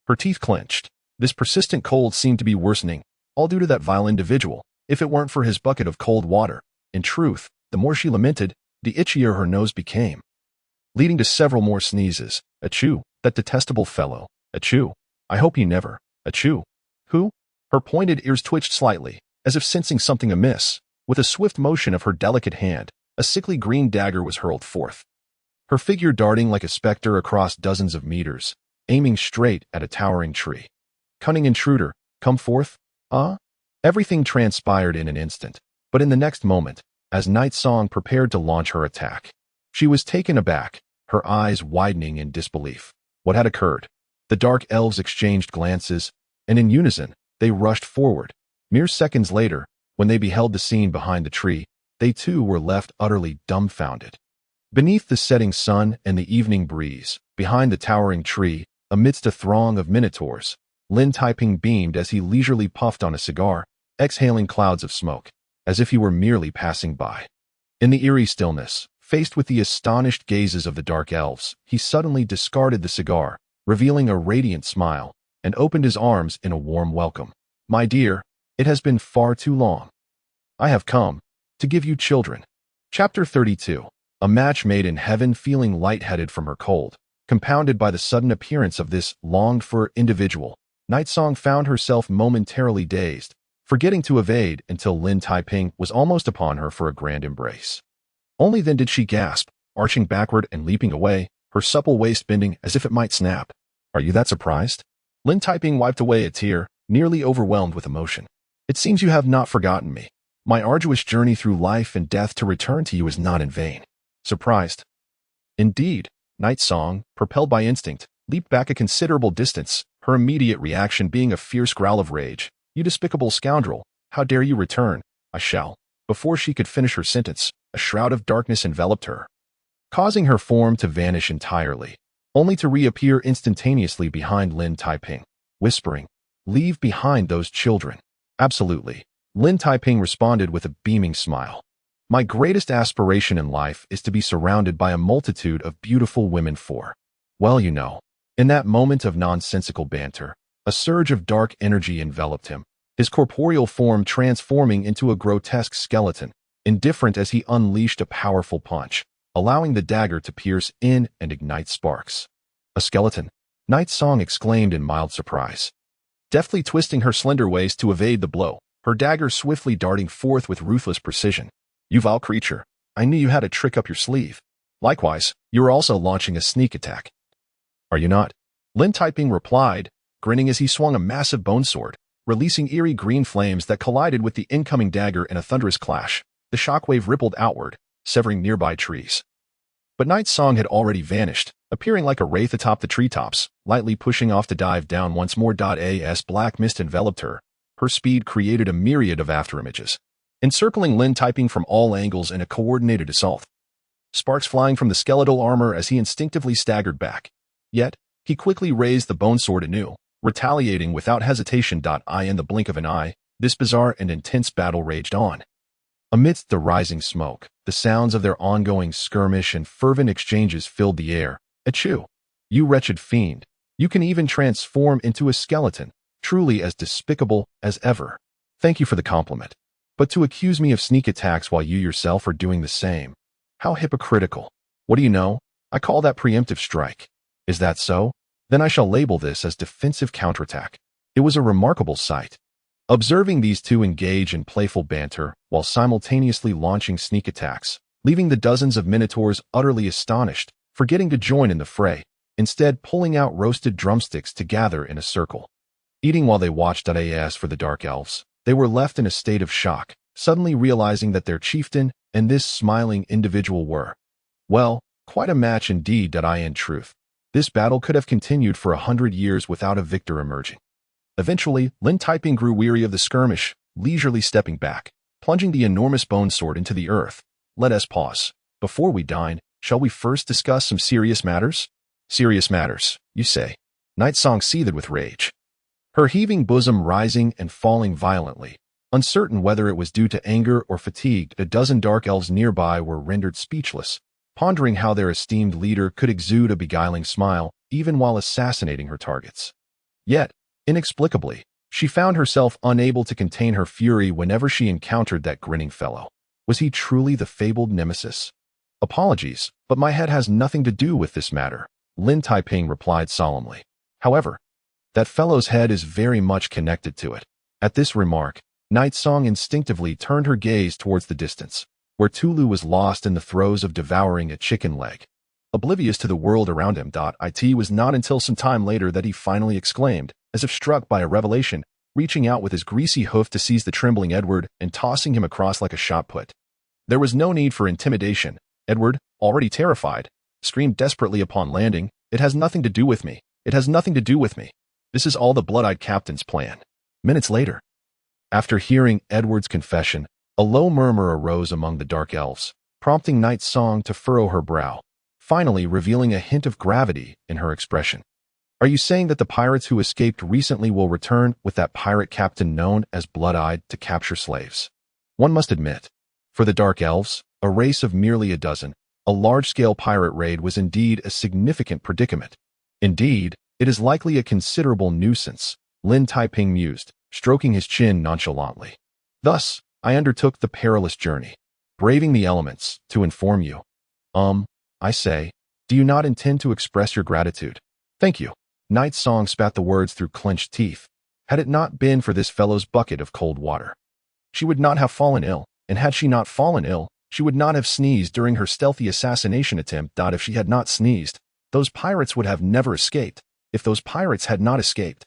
Her teeth clenched. This persistent cold seemed to be worsening, all due to that vile individual, if it weren't for his bucket of cold water. In truth, the more she lamented, the itchier her nose became, leading to several more sneezes. Achoo, that detestable fellow. Achoo. I hope he never. Achoo. Who? Her pointed ears twitched slightly, as if sensing something amiss. With a swift motion of her delicate hand, a sickly green dagger was hurled forth, her figure darting like a specter across dozens of meters, aiming straight at a towering tree. Cunning intruder, come forth? Everything transpired in an instant, but in the next moment, as Night Song prepared to launch her attack, she was taken aback, her eyes widening in disbelief. What had occurred? The dark elves exchanged glances, and in unison, they rushed forward. Mere seconds later, when they beheld the scene behind the tree, they too were left utterly dumbfounded. Beneath the setting sun and the evening breeze, behind the towering tree, amidst a throng of minotaurs, Lin Taiping beamed as he leisurely puffed on a cigar, exhaling clouds of smoke, as if he were merely passing by. In the eerie stillness, faced with the astonished gazes of the dark elves, he suddenly discarded the cigar, revealing a radiant smile, and opened his arms in a warm welcome. My dear, it has been far too long. I have come to give you children. Chapter 32. A match made in heaven. Feeling lightheaded from her cold, compounded by the sudden appearance of this longed-for individual, Night Song found herself momentarily dazed, forgetting to evade until Lin Taiping was almost upon her for a grand embrace. Only then did she gasp, arching backward and leaping away, her supple waist bending as if it might snap. Are you that surprised? Lin Taiping wiped away a tear, nearly overwhelmed with emotion. It seems you have not forgotten me. My arduous journey through life and death to return to you is not in vain. Surprised? Indeed. Night Song, propelled by instinct, leaped back a considerable distance, her immediate reaction being a fierce growl of rage. You despicable scoundrel, how dare you return? I shall. Before she could finish her sentence, a shroud of darkness enveloped her, causing her form to vanish entirely, only to reappear instantaneously behind Lin Taiping, whispering, Leave behind those children. Absolutely. Lin Taiping responded with a beaming smile. My greatest aspiration in life is to be surrounded by a multitude of beautiful women for. Well, you know. In that moment of nonsensical banter, a surge of dark energy enveloped him, his corporeal form transforming into a grotesque skeleton, indifferent as he unleashed a powerful punch, allowing the dagger to pierce in and ignite sparks. A skeleton? Night Song exclaimed in mild surprise. Deftly twisting her slender waist to evade the blow, her dagger swiftly darting forth with ruthless precision. You vile creature, I knew you had a trick up your sleeve. Likewise, you are also launching a sneak attack. Are you not? Lin Taiping replied, grinning as he swung a massive bone sword, releasing eerie green flames that collided with the incoming dagger in a thunderous clash. The shockwave rippled outward, severing nearby trees. But Night Song had already vanished, appearing like a wraith atop the treetops, lightly pushing off to dive down once more. As black mist enveloped her, her speed created a myriad of afterimages, encircling Lin Taiping from all angles in a coordinated assault. Sparks flying from the skeletal armor as he instinctively staggered back. Yet, he quickly raised the bone sword anew, retaliating without hesitation. In the blink of an eye, this bizarre and intense battle raged on. Amidst the rising smoke, the sounds of their ongoing skirmish and fervent exchanges filled the air. Achoo! You wretched fiend! You can even transform into a skeleton, truly as despicable as ever. Thank you for the compliment. But to accuse me of sneak attacks while you yourself are doing the same. How hypocritical. What do you know? I call that preemptive strike. Is that so? Then I shall label this as defensive counterattack. It was a remarkable sight. Observing these two engage in playful banter while simultaneously launching sneak attacks, leaving the dozens of minotaurs utterly astonished, forgetting to join in the fray, instead pulling out roasted drumsticks to gather in a circle. Eating while they watched. As for the dark elves, they were left in a state of shock, suddenly realizing that their chieftain and this smiling individual were, well, quite a match indeed. In truth, this battle could have continued for 100 years without a victor emerging. Eventually, Lin Taiping grew weary of the skirmish, leisurely stepping back, plunging the enormous bone sword into the earth. Let us pause. Before we dine, shall we first discuss some serious matters? Serious matters, you say. Night Song seethed with rage, her heaving bosom rising and falling violently. Uncertain whether it was due to anger or fatigue, a dozen dark elves nearby were rendered speechless, pondering how their esteemed leader could exude a beguiling smile even while assassinating her targets. Yet, inexplicably, she found herself unable to contain her fury whenever she encountered that grinning fellow. Was he truly the fabled nemesis? Apologies, but my head has nothing to do with this matter, Lin Taiping replied solemnly. However, that fellow's head is very much connected to it. At this remark, Night Song instinctively turned her gaze towards the distance, where Tulu was lost in the throes of devouring a chicken leg. Oblivious to the world around him. It was not until some time later that he finally exclaimed, as if struck by a revelation, reaching out with his greasy hoof to seize the trembling Edward and tossing him across like a shot put. There was no need for intimidation. Edward, already terrified, screamed desperately upon landing, "It has nothing to do with me. It has nothing to do with me. This is all the blood-eyed captain's plan." Minutes later, after hearing Edward's confession, a low murmur arose among the dark elves, prompting Night Song to furrow her brow, finally revealing a hint of gravity in her expression. "Are you saying that the pirates who escaped recently will return with that pirate captain known as Blood-Eyed to capture slaves?" One must admit, for the dark elves, a race of merely a dozen, a large-scale pirate raid was indeed a significant predicament. Indeed, it is likely a considerable nuisance, Lin Taiping mused, stroking his chin nonchalantly. Thus, I undertook the perilous journey, braving the elements, to inform you. I say, do you not intend to express your gratitude? Thank you. Night Song spat the words through clenched teeth. Had it not been for this fellow's bucket of cold water, she would not have fallen ill, and had she not fallen ill, she would not have sneezed during her stealthy assassination attempt. If she had not sneezed, those pirates would have never escaped. If those pirates had not escaped.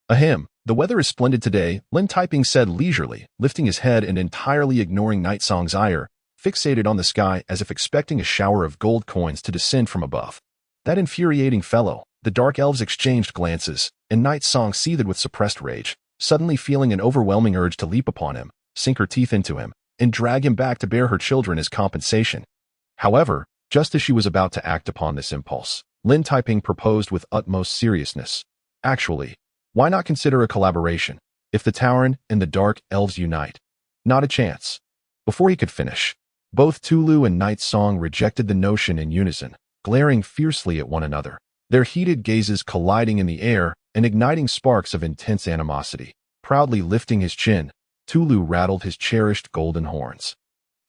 Ahem, the weather is splendid today, Lin Taiping said leisurely, lifting his head and entirely ignoring Night Song's ire, fixated on the sky as if expecting a shower of gold coins to descend from above. That infuriating fellow. The dark elves exchanged glances, and Night Song seethed with suppressed rage, suddenly feeling an overwhelming urge to leap upon him, sink her teeth into him, and drag him back to bear her children as compensation. However, just as she was about to act upon this impulse, Lin Taiping proposed with utmost seriousness. Actually, why not consider a collaboration? If the Tauren and the dark elves unite, not a chance. Before he could finish, both Tulu and Night Song rejected the notion in unison, glaring fiercely at one another, their heated gazes colliding in the air and igniting sparks of intense animosity. Proudly lifting his chin, Tulu rattled his cherished golden horns,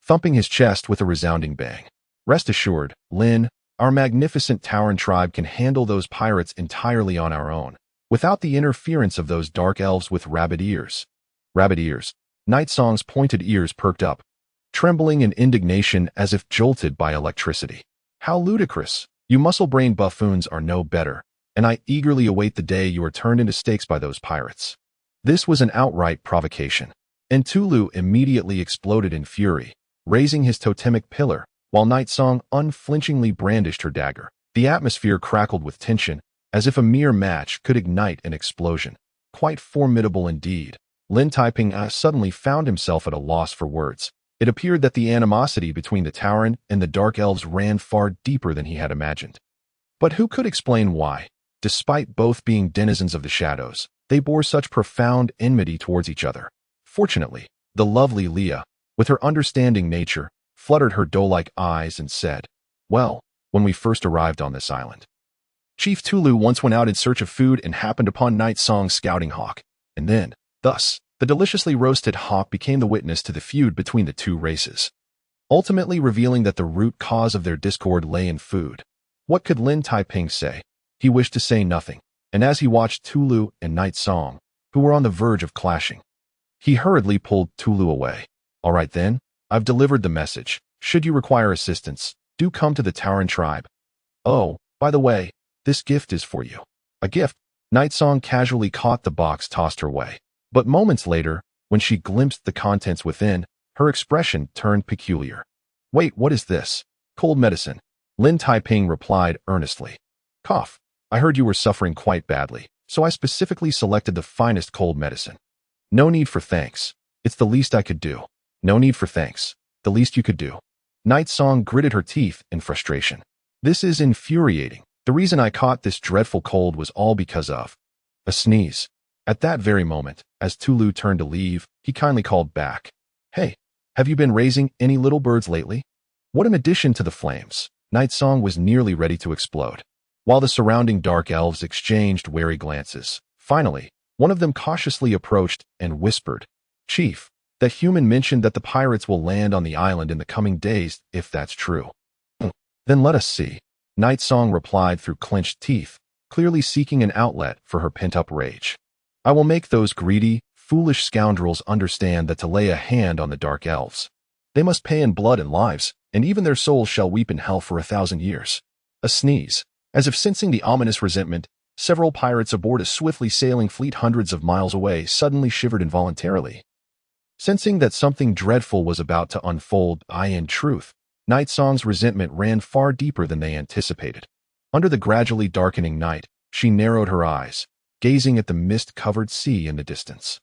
thumping his chest with a resounding bang. Rest assured, Lin, our magnificent Tauren tribe can handle those pirates entirely on our own, without the interference of those dark elves with rabid ears. Rabid ears. Night Song's pointed ears perked up. trembling in indignation as if jolted by electricity. How ludicrous! You muscle-brained buffoons are no better, and I eagerly await the day you are turned into steaks by those pirates. This was an outright provocation, and Tulu immediately exploded in fury, raising his totemic pillar, while Night Song unflinchingly brandished her dagger. The atmosphere crackled with tension, as if a mere match could ignite an explosion. Quite formidable indeed. Lin Taiping suddenly found himself at a loss for words. It appeared that the animosity between the Tauren and the Dark Elves ran far deeper than he had imagined. But who could explain why, despite both being denizens of the shadows, they bore such profound enmity towards each other? Fortunately, the lovely Leah, with her understanding nature, fluttered her doe-like eyes and said, "Well, when we first arrived on this island, Chief Tulu once went out in search of food and happened upon Night Song's scouting hawk, and then, thus, the deliciously roasted hawk became the witness to the feud between the two races, ultimately revealing that the root cause of their discord lay in food." What could Lin Taiping say? He wished to say nothing, and as he watched Tulu and Night Song, who were on the verge of clashing, he hurriedly pulled Tulu away. "All right then, I've delivered the message. Should you require assistance, do come to the Tauren tribe. Oh, by the way, this gift is for you." A gift? Night Song casually caught the box tossed her way. But moments later, when she glimpsed the contents within, her expression turned peculiar. "Wait, what is this?" "Cold medicine," Lin Taiping replied earnestly. "Cough. I heard you were suffering quite badly, so I specifically selected the finest cold medicine." "No need for thanks. It's the least I could do." "No need for thanks. The least you could do." Night Song gritted her teeth in frustration. "This is infuriating. The reason I caught this dreadful cold was all because of..." A sneeze. At that very moment, as Tulu turned to leave, he kindly called back, "Hey, have you been raising any little birds lately?" What an addition to the flames! Night Song was nearly ready to explode, while the surrounding Dark Elves exchanged wary glances. Finally, one of them cautiously approached and whispered, "Chief, that human mentioned that the pirates will land on the island in the coming days, if that's true." "Then let us see," Night Song replied through clenched teeth, clearly seeking an outlet for her pent-up rage. "I will make those greedy, foolish scoundrels understand that to lay a hand on the Dark Elves, they must pay in blood and lives, and even their souls shall weep in hell for 1,000 years. A sneeze. As if sensing the ominous resentment, several pirates aboard a swiftly sailing fleet hundreds of miles away suddenly shivered involuntarily. Sensing that something dreadful was about to unfold, in truth, Night Song's resentment ran far deeper than they anticipated. Under the gradually darkening night, she narrowed her eyes, gazing at the mist-covered sea in the distance,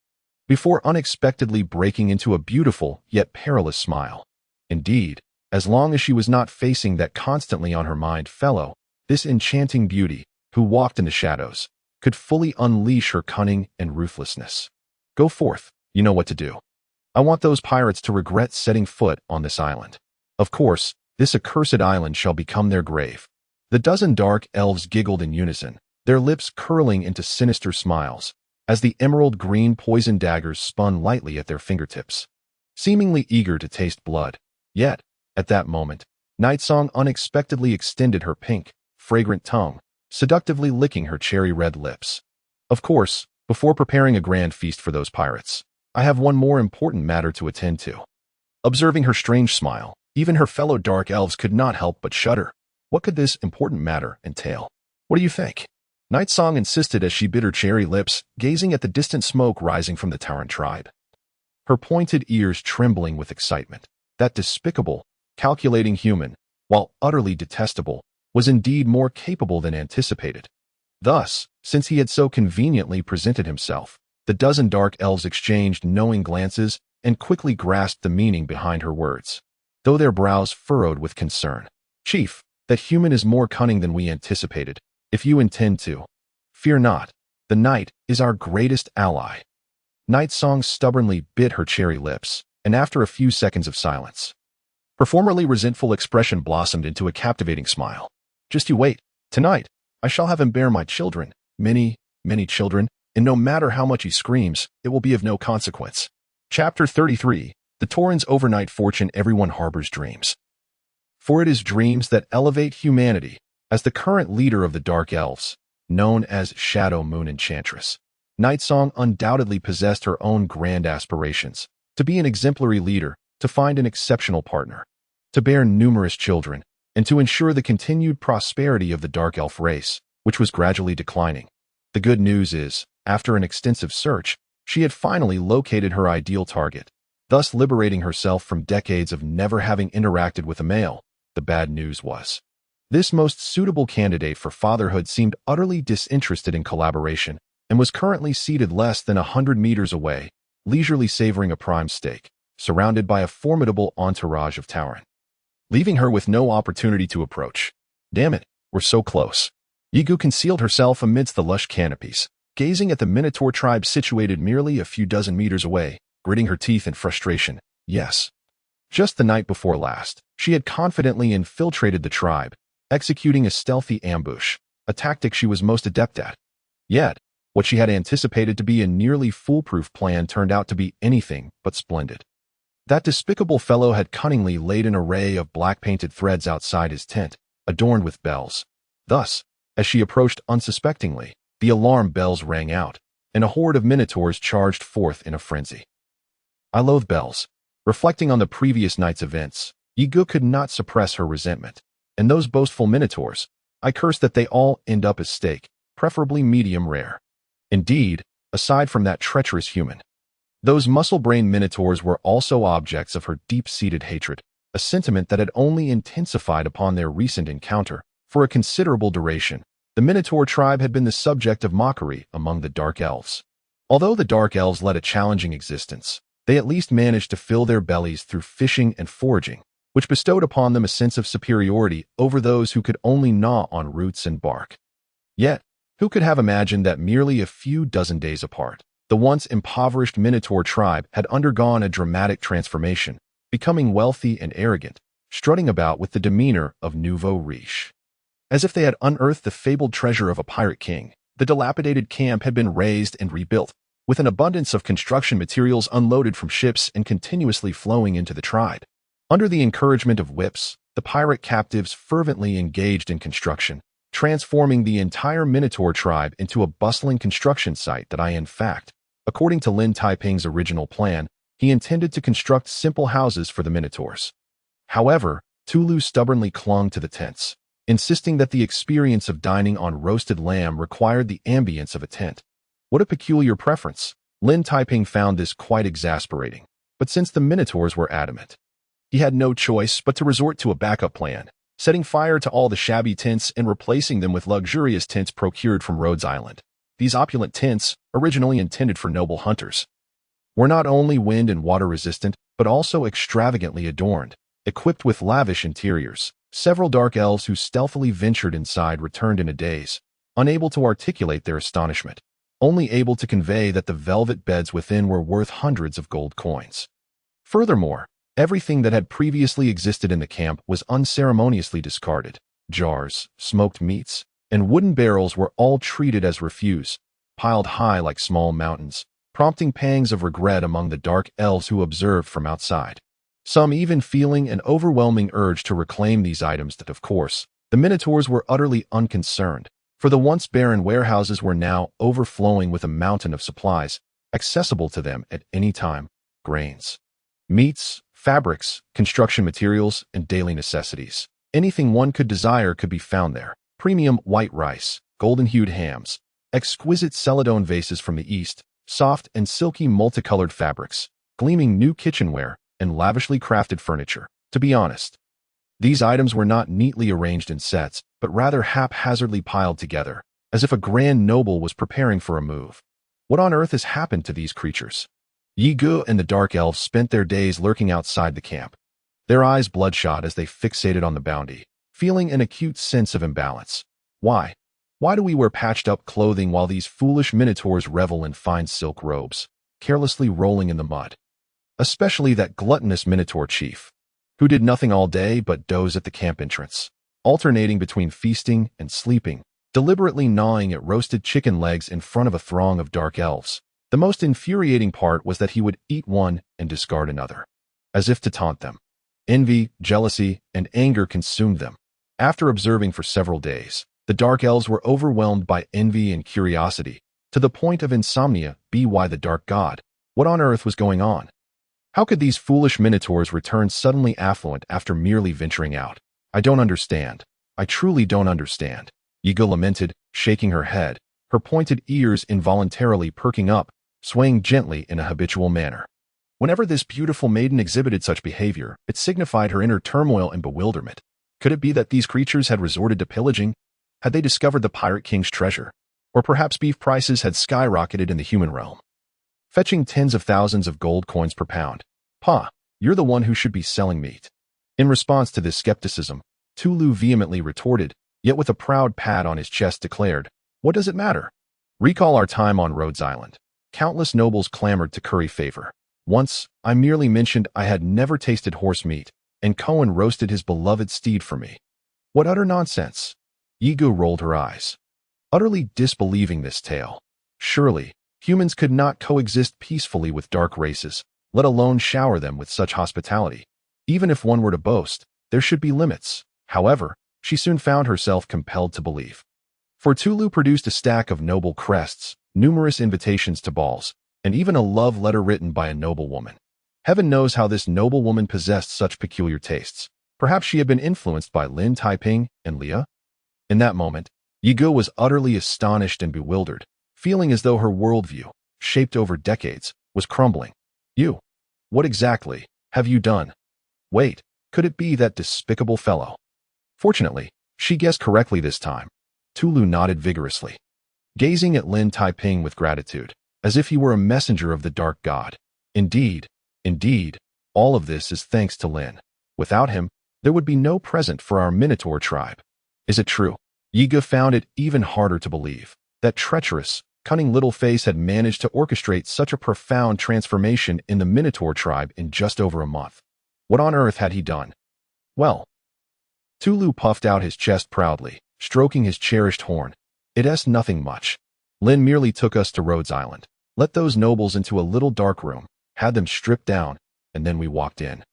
before unexpectedly breaking into a beautiful yet perilous smile. Indeed, as long as she was not facing that constantly on her mind fellow, this enchanting beauty, who walked in the shadows, could fully unleash her cunning and ruthlessness. "Go forth, you know what to do. I want those pirates to regret setting foot on this island. Of course, this accursed island shall become their grave." The dozen Dark Elves giggled in unison, their lips curling into sinister smiles, as the emerald-green poison daggers spun lightly at their fingertips, seemingly eager to taste blood. Yet, at that moment, Night Song unexpectedly extended her pink, fragrant tongue, seductively licking her cherry-red lips. "Of course, before preparing a grand feast for those pirates, I have one more important matter to attend to." Observing her strange smile, even her fellow Dark Elves could not help but shudder. What could this important matter entail? "What do you think?" Night Song insisted as she bit her cherry lips, gazing at the distant smoke rising from the Tauren tribe, her pointed ears trembling with excitement. That despicable, calculating human, while utterly detestable, was indeed more capable than anticipated. Thus, since he had so conveniently presented himself, the dozen Dark Elves exchanged knowing glances and quickly grasped the meaning behind her words, though their brows furrowed with concern. "Chief, that human is more cunning than we anticipated. If you intend to, fear not. The night is our greatest ally." Night Song stubbornly bit her cherry lips, and after a few seconds of silence, her formerly resentful expression blossomed into a captivating smile. "Just you wait. Tonight, I shall have him bear my children, many, many children, and no matter how much he screams, it will be of no consequence." Chapter 33. The Tauren's overnight fortune. Everyone harbors dreams. For it is dreams that elevate humanity. As the current leader of the Dark Elves, known as Shadow Moon Enchantress, Night Song undoubtedly possessed her own grand aspirations. To be an exemplary leader, to find an exceptional partner, to bear numerous children, and to ensure the continued prosperity of the dark elf race, which was gradually declining. The good news is, after an extensive search, she had finally located her ideal target, thus liberating herself from decades of never having interacted with a male. The bad news was, this most suitable candidate for fatherhood seemed utterly disinterested in collaboration and was currently seated less than 100 meters away, leisurely savoring a prime steak, surrounded by a formidable entourage of Tauren, leaving her with no opportunity to approach. Damn it, we're so close. Yigu concealed herself amidst the lush canopies, gazing at the Minotaur tribe situated merely a few dozen meters away, gritting her teeth in frustration. Yes. Just the night before last, she had confidently infiltrated the tribe, executing a stealthy ambush, a tactic she was most adept at. Yet, what she had anticipated to be a nearly foolproof plan turned out to be anything but splendid. That despicable fellow had cunningly laid an array of black-painted threads outside his tent, adorned with bells. Thus, as she approached unsuspectingly, the alarm bells rang out, and a horde of minotaurs charged forth in a frenzy. I loathe bells. Reflecting on the previous night's events, Yigu could not suppress her resentment. And those boastful minotaurs, I cursed that they all end up as steak, preferably medium rare. Indeed, aside from that treacherous human, those muscle-brained minotaurs were also objects of her deep-seated hatred, a sentiment that had only intensified upon their recent encounter. For a considerable duration, the Minotaur tribe had been the subject of mockery among the Dark Elves. Although the Dark Elves led a challenging existence, they at least managed to fill their bellies through fishing and foraging, which bestowed upon them a sense of superiority over those who could only gnaw on roots and bark. Yet, who could have imagined that merely a few dozen days apart, the once impoverished Minotaur tribe had undergone a dramatic transformation, becoming wealthy and arrogant, strutting about with the demeanor of nouveau riche. As if they had unearthed the fabled treasure of a pirate king, the dilapidated camp had been razed and rebuilt, with an abundance of construction materials unloaded from ships and continuously flowing into the tribe. Under the encouragement of whips, the pirate captives fervently engaged in construction, transforming the entire Minotaur tribe into a bustling construction site that in fact, according to Lin Taiping's original plan, he intended to construct simple houses for the Minotaurs. However, Tulu stubbornly clung to the tents, insisting that the experience of dining on roasted lamb required the ambience of a tent. What a peculiar preference! Lin Taiping found this quite exasperating, but since the Minotaurs were adamant, he had no choice but to resort to a backup plan, setting fire to all the shabby tents and replacing them with luxurious tents procured from Rhodes Island. These opulent tents, originally intended for noble hunters, were not only wind and water resistant, but also extravagantly adorned, equipped with lavish interiors. Several dark elves who stealthily ventured inside returned in a daze, unable to articulate their astonishment, only able to convey that the velvet beds within were worth hundreds of gold coins. Furthermore, everything that had previously existed in the camp was unceremoniously discarded. Jars, smoked meats, and wooden barrels were all treated as refuse, piled high like small mountains, prompting pangs of regret among the dark elves who observed from outside. Some even feeling an overwhelming urge to reclaim these items that, of course, the Minotaurs were utterly unconcerned, for the once barren warehouses were now overflowing with a mountain of supplies, accessible to them at any time: grains, meats, fabrics, construction materials, and daily necessities. Anything one could desire could be found there. Premium white rice, golden-hued hams, exquisite celadone vases from the east, soft and silky multicolored fabrics, gleaming new kitchenware, and lavishly crafted furniture. To be honest, these items were not neatly arranged in sets, but rather haphazardly piled together, as if a grand noble was preparing for a move. What on earth has happened to these creatures? Yigu and the Dark Elves spent their days lurking outside the camp, their eyes bloodshot as they fixated on the bounty, feeling an acute sense of imbalance. Why? Why do we wear patched-up clothing while these foolish minotaurs revel in fine silk robes, carelessly rolling in the mud? Especially that gluttonous minotaur chief, who did nothing all day but doze at the camp entrance, alternating between feasting and sleeping, deliberately gnawing at roasted chicken legs in front of a throng of dark elves. The most infuriating part was that he would eat one and discard another, as if to taunt them. Envy, jealousy, and anger consumed them. After observing for several days, the dark elves were overwhelmed by envy and curiosity, to the point of insomnia. Why the dark god? What on earth was going on? How could these foolish minotaurs return suddenly affluent after merely venturing out? I don't understand. I truly don't understand. Yiga lamented, shaking her head, her pointed ears involuntarily perking up, swaying gently in a habitual manner. Whenever this beautiful maiden exhibited such behavior, it signified her inner turmoil and bewilderment. Could it be that these creatures had resorted to pillaging? Had they discovered the Pirate King's treasure? Or perhaps beef prices had skyrocketed in the human realm, fetching tens of thousands of gold coins per pound. Pa, you're the one who should be selling meat. In response to this skepticism, Tulu vehemently retorted, yet with a proud pat on his chest declared, "What does it matter? Recall our time on Rhodes Island. Countless nobles clamored to curry favor. Once, I merely mentioned I had never tasted horse meat, and Cohen roasted his beloved steed for me. What utter nonsense!" Yigu rolled her eyes, utterly disbelieving this tale. Surely, humans could not coexist peacefully with dark races, let alone shower them with such hospitality. Even if one were to boast, there should be limits. However, she soon found herself compelled to believe. For Tulu produced a stack of noble crests, numerous invitations to balls, and even a love letter written by a noblewoman. Heaven knows how this noblewoman possessed such peculiar tastes. Perhaps she had been influenced by Lin Taiping and Leah? In that moment, Yigu was utterly astonished and bewildered, feeling as though her worldview, shaped over decades, was crumbling. You? What exactly have you done? Wait, could it be that despicable fellow? Fortunately, she guessed correctly this time. Tulu nodded vigorously, gazing at Lin Taiping with gratitude, as if he were a messenger of the dark god. Indeed, all of this is thanks to Lin. Without him, there would be no present for our Minotaur tribe. Is it true? Yiga found it even harder to believe. That treacherous, cunning little face had managed to orchestrate such a profound transformation in the Minotaur tribe in just over a month. What on earth had he done? Well, Tulu puffed out his chest proudly, stroking his cherished horn. It's nothing much. Lin merely took us to Rhodes Island, let those nobles into a little dark room, had them stripped down, and then we walked in.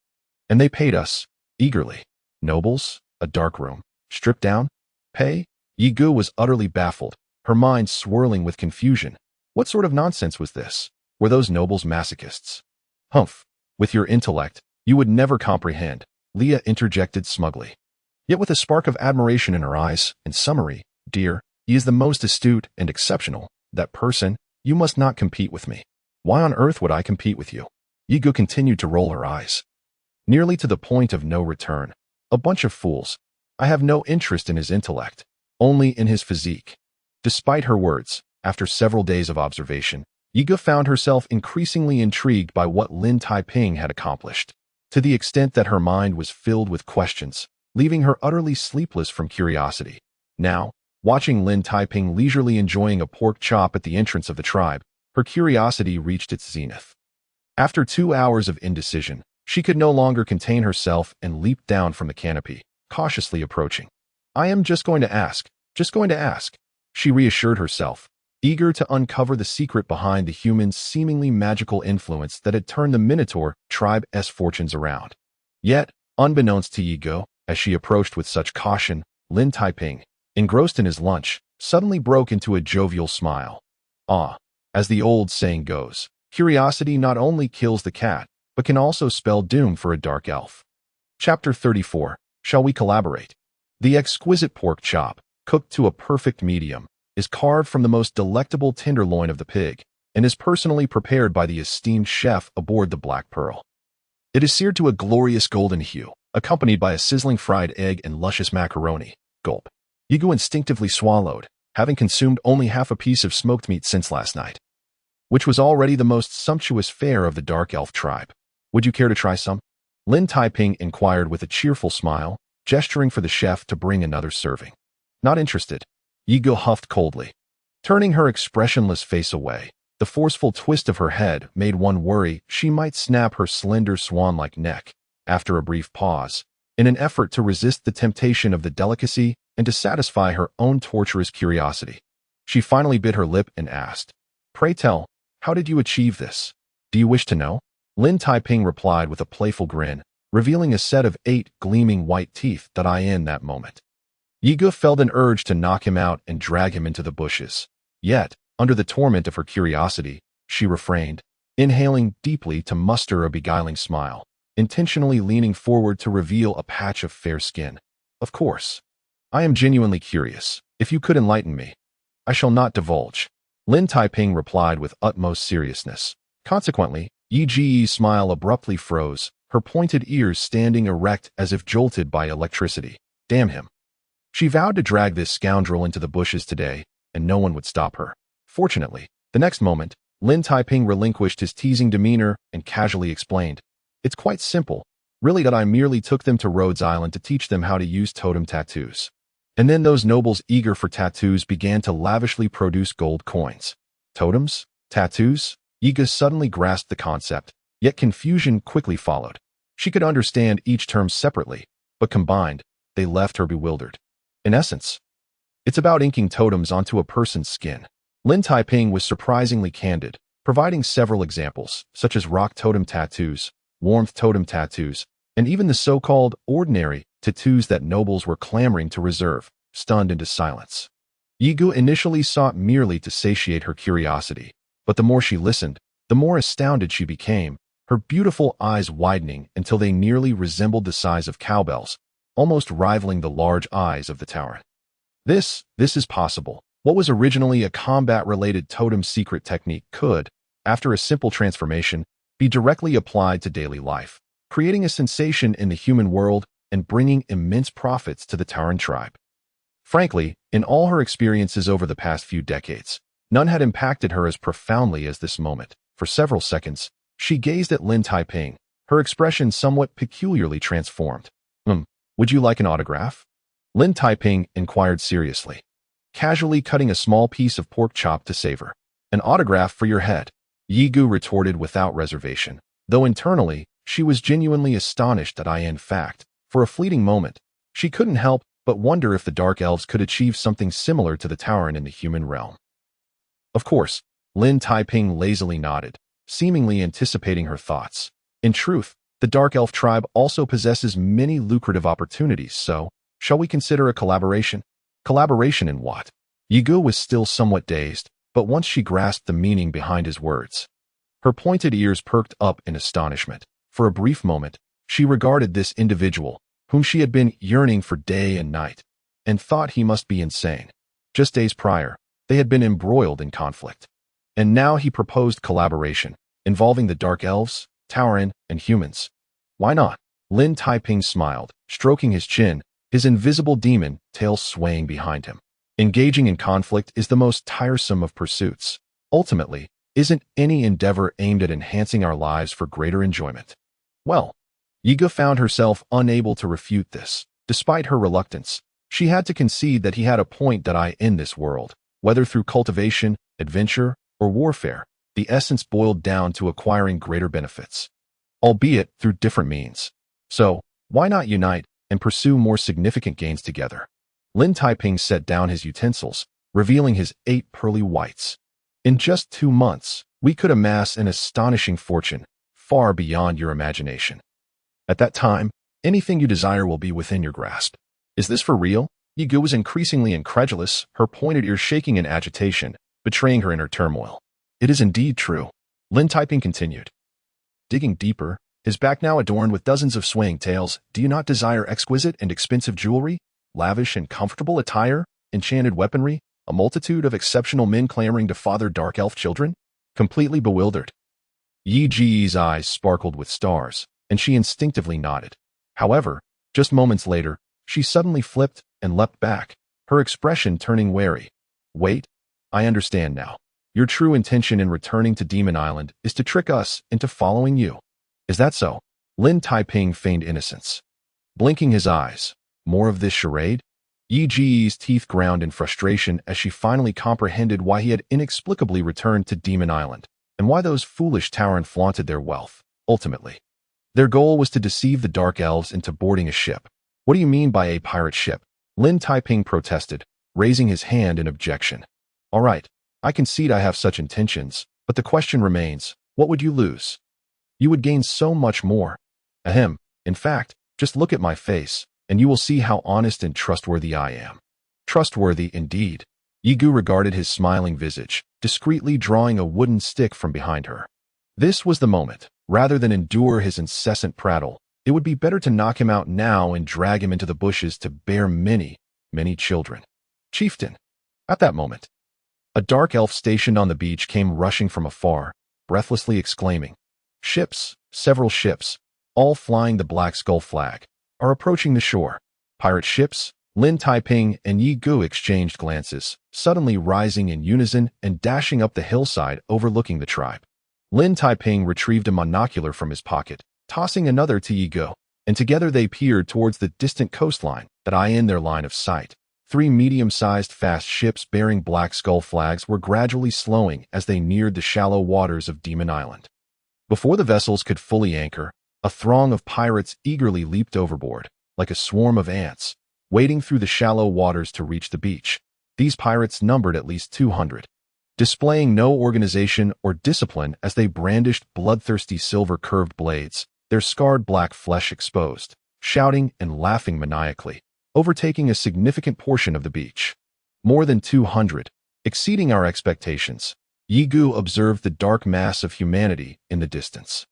And they paid us, eagerly. Nobles? A dark room? Stripped down? Pay? Yigu was utterly baffled, her mind swirling with confusion. What sort of nonsense was this? Were those nobles masochists? Humph. With your intellect, you would never comprehend, Leah interjected smugly, yet with a spark of admiration in her eyes. In summary, dear, he is the most astute and exceptional. That person, you must not compete with me. Why on earth would I compete with you? Yigu continued to roll her eyes, nearly to the point of no return. A bunch of fools. I have no interest in his intellect, only in his physique. Despite her words, after several days of observation, Yiga found herself increasingly intrigued by what Lin Taiping had accomplished, to the extent that her mind was filled with questions, leaving her utterly sleepless from curiosity. Now, watching Lin Taiping leisurely enjoying a pork chop at the entrance of the tribe, her curiosity reached its zenith. After 2 hours of indecision, she could no longer contain herself and leaped down from the canopy, cautiously approaching. I am just going to ask, she reassured herself, eager to uncover the secret behind the human's seemingly magical influence that had turned the Minotaur tribe's fortunes around. Yet, unbeknownst to Yigo, as she approached with such caution, Lin Taiping, engrossed in his lunch, suddenly broke into a jovial smile. Ah, as the old saying goes, curiosity not only kills the cat, but can also spell doom for a dark elf. Chapter 34. Shall we collaborate? The exquisite pork chop, cooked to a perfect medium, is carved from the most delectable tenderloin of the pig, and is personally prepared by the esteemed chef aboard the Black Pearl. It is seared to a glorious golden hue, accompanied by a sizzling fried egg and luscious macaroni. Gulp. Yigu instinctively swallowed, having consumed only half a piece of smoked meat since last night, which was already the most sumptuous fare of the dark elf tribe. Would you care to try some? Lin Taiping inquired with a cheerful smile, gesturing for the chef to bring another serving. Not interested. Yigu huffed coldly, turning her expressionless face away. The forceful twist of her head made one worry she might snap her slender swan-like neck. After a brief pause, in an effort to resist the temptation of the delicacy and to satisfy her own torturous curiosity, she finally bit her lip and asked, "Pray tell, how did you achieve this? Do you wish to know?" Lin Taiping replied with a playful grin, revealing a set of 8 gleaming white teeth that eye in that moment. Yigu felt an urge to knock him out and drag him into the bushes. Yet, under the torment of her curiosity, she refrained. inhaling deeply to muster a beguiling smile, intentionally leaning forward to reveal a patch of fair skin. Of course. I am genuinely curious. If you could enlighten me. I shall not divulge. Lin Taiping replied with utmost seriousness. Consequently, Yi Ji's smile abruptly froze, her pointed ears standing erect as if jolted by electricity. Damn him. She vowed to drag this scoundrel into the bushes today, and no one would stop her. Fortunately, the next moment, Lin Taiping relinquished his teasing demeanor and casually explained, "It's quite simple. Really that I merely took them to Rhodes Island to teach them how to use totem tattoos." And then those nobles eager for tattoos began to lavishly produce gold coins. Totems? Tattoos? Yiga suddenly grasped the concept, yet confusion quickly followed. She could understand each term separately, but combined, they left her bewildered. In essence, it's about inking totems onto a person's skin. Lin Taiping was surprisingly candid, providing several examples, such as rock totem tattoos, warmth totem tattoos, and even the so-called ordinary tattoos that nobles were clamoring to reserve, stunned into silence. Yigu initially sought merely to satiate her curiosity, but the more she listened, the more astounded she became, her beautiful eyes widening until they nearly resembled the size of cowbells, almost rivaling the large eyes of the tower. This is possible. What was originally a combat-related totem secret technique could, after a simple transformation, be directly applied to daily life, creating a sensation in the human world and bringing immense profits to the Tauren tribe. Frankly, in all her experiences over the past few decades, none had impacted her as profoundly as this moment. For several seconds, she gazed at Lin Taiping, her expression somewhat peculiarly transformed. Would you like an autograph? Lin Taiping inquired seriously, casually cutting a small piece of pork chop to savor. An autograph for your head, Yigu retorted without reservation, though internally, she was genuinely astonished that in fact, for a fleeting moment, she couldn't help but wonder if the Dark Elves could achieve something similar to the Tauren in the human realm. Of course, Lin Taiping lazily nodded, seemingly anticipating her thoughts. In truth, the Dark Elf tribe also possesses many lucrative opportunities, so, shall we consider a collaboration? Collaboration in what? Yigu was still somewhat dazed, but once she grasped the meaning behind his words, her pointed ears perked up in astonishment. For a brief moment, she regarded this individual, whom she had been yearning for day and night, and thought he must be insane. Just days prior, they had been embroiled in conflict. And now he proposed collaboration, involving the Dark Elves, Tauren, and humans. Why not? Lin Taiping smiled, stroking his chin, his invisible demon tail swaying behind him. Engaging in conflict is the most tiresome of pursuits. Ultimately, isn't any endeavor aimed at enhancing our lives for greater enjoyment? Well, Yiga found herself unable to refute this. Despite her reluctance, she had to concede that he had a point that in this world, whether through cultivation, adventure, or warfare, the essence boiled down to acquiring greater benefits, albeit through different means. So, why not unite and pursue more significant gains together? Lin Taiping set down his utensils, revealing his 8 pearly whites. In just 2 months, we could amass an astonishing fortune, far beyond your imagination. At that time, anything you desire will be within your grasp. Is this for real? Yigu was increasingly incredulous, her pointed ears shaking in agitation, betraying her inner turmoil. It is indeed true. Lin Taiping continued, digging deeper, his back now adorned with dozens of swaying tails. Do you not desire exquisite and expensive jewelry, lavish and comfortable attire, enchanted weaponry, a multitude of exceptional men clamoring to father dark elf children? Completely bewildered, Yi Ji's eyes sparkled with stars, and she instinctively nodded. However, just moments later, she suddenly flipped and leapt back, her expression turning wary. Wait, I understand now. Your true intention in returning to Demon Island is to trick us into following you. Is that so? Lin Taiping feigned innocence, blinking his eyes. More of this charade? Yi Ji's teeth ground in frustration as she finally comprehended why he had inexplicably returned to Demon Island, and why those foolish Tauren flaunted their wealth. Ultimately, their goal was to deceive the Dark Elves into boarding a ship. What do you mean by a pirate ship? Lin Taiping protested, raising his hand in objection. All right, I concede I have such intentions, but the question remains, what would you lose? You would gain so much more. Ahem. In fact, just look at my face, and you will see how honest and trustworthy I am. Trustworthy indeed. Yigu regarded his smiling visage, discreetly drawing a wooden stick from behind her. This was the moment. Rather than endure his incessant prattle, it would be better to knock him out now and drag him into the bushes to bear many, many children. Chieftain. At that moment, a dark elf stationed on the beach came rushing from afar, breathlessly exclaiming, "Ships, several ships, all flying the Black Skull flag, are approaching the shore." Pirate ships. Lin Taiping and Yi Gu exchanged glances, suddenly rising in unison and dashing up the hillside overlooking the tribe. Lin Taiping retrieved a monocular from his pocket, tossing another to Yi Gu, and together they peered towards the distant coastline that lay in their line of sight. 3 medium-sized fast ships bearing Black Skull flags were gradually slowing as they neared the shallow waters of Demon Island. Before the vessels could fully anchor, a throng of pirates eagerly leaped overboard, like a swarm of ants, wading through the shallow waters to reach the beach. These pirates numbered at least 200, displaying no organization or discipline as they brandished bloodthirsty silver-curved blades, their scarred black flesh exposed, shouting and laughing maniacally, overtaking a significant portion of the beach. More than 200, exceeding our expectations. Yi Gu observed the dark mass of humanity in the distance,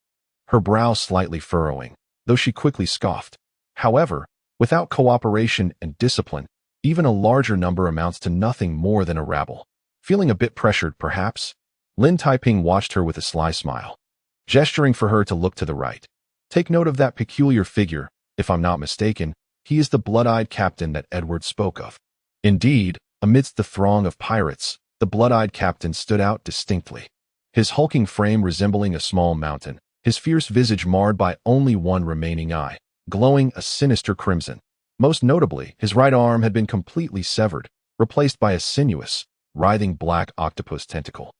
her brow slightly furrowing, though she quickly scoffed. However, without cooperation and discipline, even a larger number amounts to nothing more than a rabble. Feeling a bit pressured, perhaps, Lin Taiping watched her with a sly smile, gesturing for her to look to the right. "Take note of that peculiar figure. If I'm not mistaken, he is the blood-eyed captain that Edward spoke of." Indeed, amidst the throng of pirates, the blood-eyed captain stood out distinctly. His hulking frame resembling a small mountain, his fierce visage marred by only one remaining eye, glowing a sinister crimson. Most notably, his right arm had been completely severed, replaced by a sinuous, writhing black octopus tentacle.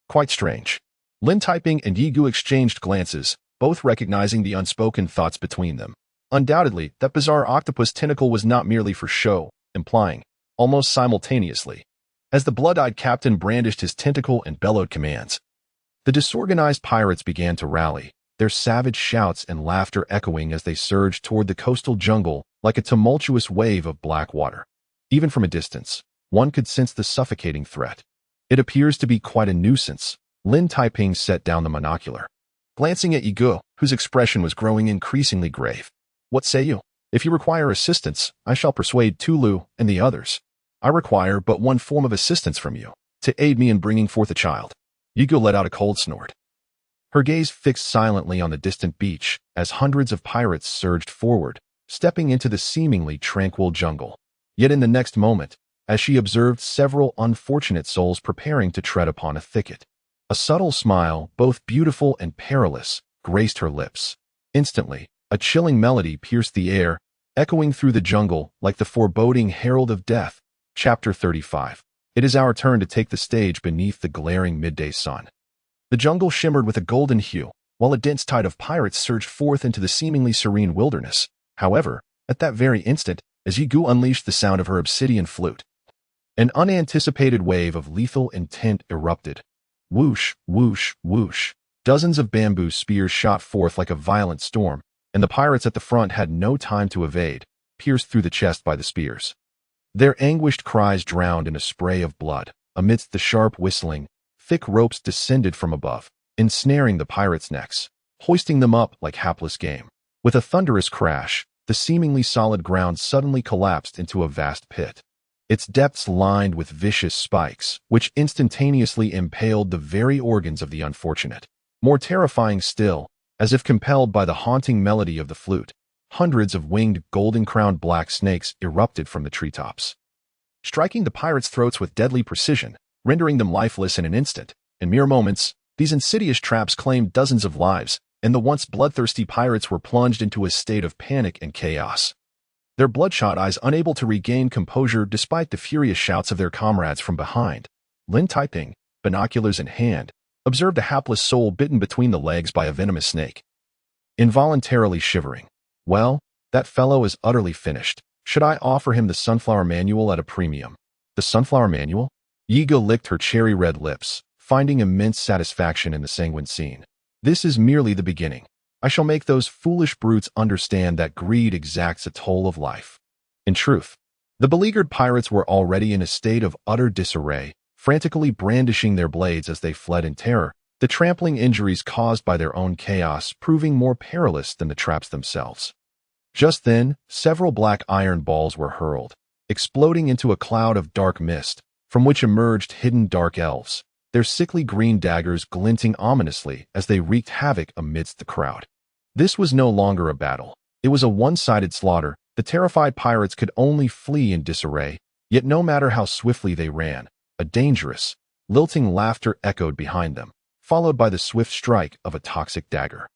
Quite strange. Lin Taiping and Yi Gu exchanged glances, both recognizing the unspoken thoughts between them. Undoubtedly, that bizarre octopus tentacle was not merely for show, implying, almost simultaneously, as the blood-eyed captain brandished his tentacle and bellowed commands. The disorganized pirates began to rally, their savage shouts and laughter echoing as they surged toward the coastal jungle like a tumultuous wave of black water. Even from a distance, one could sense the suffocating threat. "It appears to be quite a nuisance." Lin Taiping set down the monocular, glancing at Yi Gu, whose expression was growing increasingly grave. "What say you? If you require assistance, I shall persuade Tulu and the others. I require but one form of assistance from you, to aid me in bringing forth a child." Yi Gu let out a cold snort, her gaze fixed silently on the distant beach as hundreds of pirates surged forward, stepping into the seemingly tranquil jungle. Yet in the next moment, as she observed several unfortunate souls preparing to tread upon a thicket, a subtle smile, both beautiful and perilous, graced her lips. Instantly, a chilling melody pierced the air, echoing through the jungle like the foreboding herald of death. Chapter 35. It is our turn to take the stage beneath the glaring midday sun. The jungle shimmered with a golden hue, while a dense tide of pirates surged forth into the seemingly serene wilderness. However, at that very instant, as Yi Gu unleashed the sound of her obsidian flute, an unanticipated wave of lethal intent erupted. Whoosh, whoosh, whoosh. Dozens of bamboo spears shot forth like a violent storm, and the pirates at the front had no time to evade, pierced through the chest by the spears. Their anguished cries drowned in a spray of blood. Amidst the sharp whistling, thick ropes descended from above, ensnaring the pirates' necks, hoisting them up like hapless game. With a thunderous crash, the seemingly solid ground suddenly collapsed into a vast pit, its depths lined with vicious spikes, which instantaneously impaled the very organs of the unfortunate. More terrifying still, as if compelled by the haunting melody of the flute, hundreds of winged, golden-crowned black snakes erupted from the treetops, striking the pirates' throats with deadly precision, rendering them lifeless in an instant. In mere moments, these insidious traps claimed dozens of lives, and the once bloodthirsty pirates were plunged into a state of panic and chaos, their bloodshot eyes unable to regain composure despite the furious shouts of their comrades from behind. Lin Taiping, binoculars in hand, observed a hapless soul bitten between the legs by a venomous snake. Involuntarily shivering, "Well, that fellow is utterly finished. Should I offer him the Sunflower Manual at a premium?" "The Sunflower Manual?" Yi Gu licked her cherry-red lips, finding immense satisfaction in the sanguine scene. "This is merely the beginning. I shall make those foolish brutes understand that greed exacts a toll of life." In truth, the beleaguered pirates were already in a state of utter disarray, frantically brandishing their blades as they fled in terror, the trampling injuries caused by their own chaos proving more perilous than the traps themselves. Just then, several black iron balls were hurled, exploding into a cloud of dark mist, from which emerged hidden dark elves, their sickly green daggers glinting ominously as they wreaked havoc amidst the crowd. This was no longer a battle. It was a one-sided slaughter. The terrified pirates could only flee in disarray, yet no matter how swiftly they ran, a dangerous, lilting laughter echoed behind them, followed by the swift strike of a toxic dagger.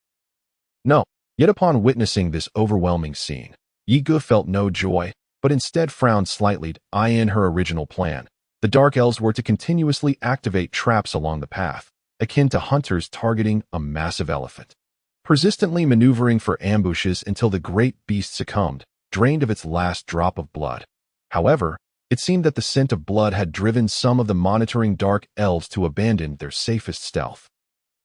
No. Yet upon witnessing this overwhelming scene, Yiga felt no joy, but instead frowned slightly, eyeing her original plan. The Dark Elves were to continuously activate traps along the path, akin to hunters targeting a massive elephant, persistently maneuvering for ambushes until the great beast succumbed, drained of its last drop of blood. However, it seemed that the scent of blood had driven some of the monitoring Dark Elves to abandon their safest stealth.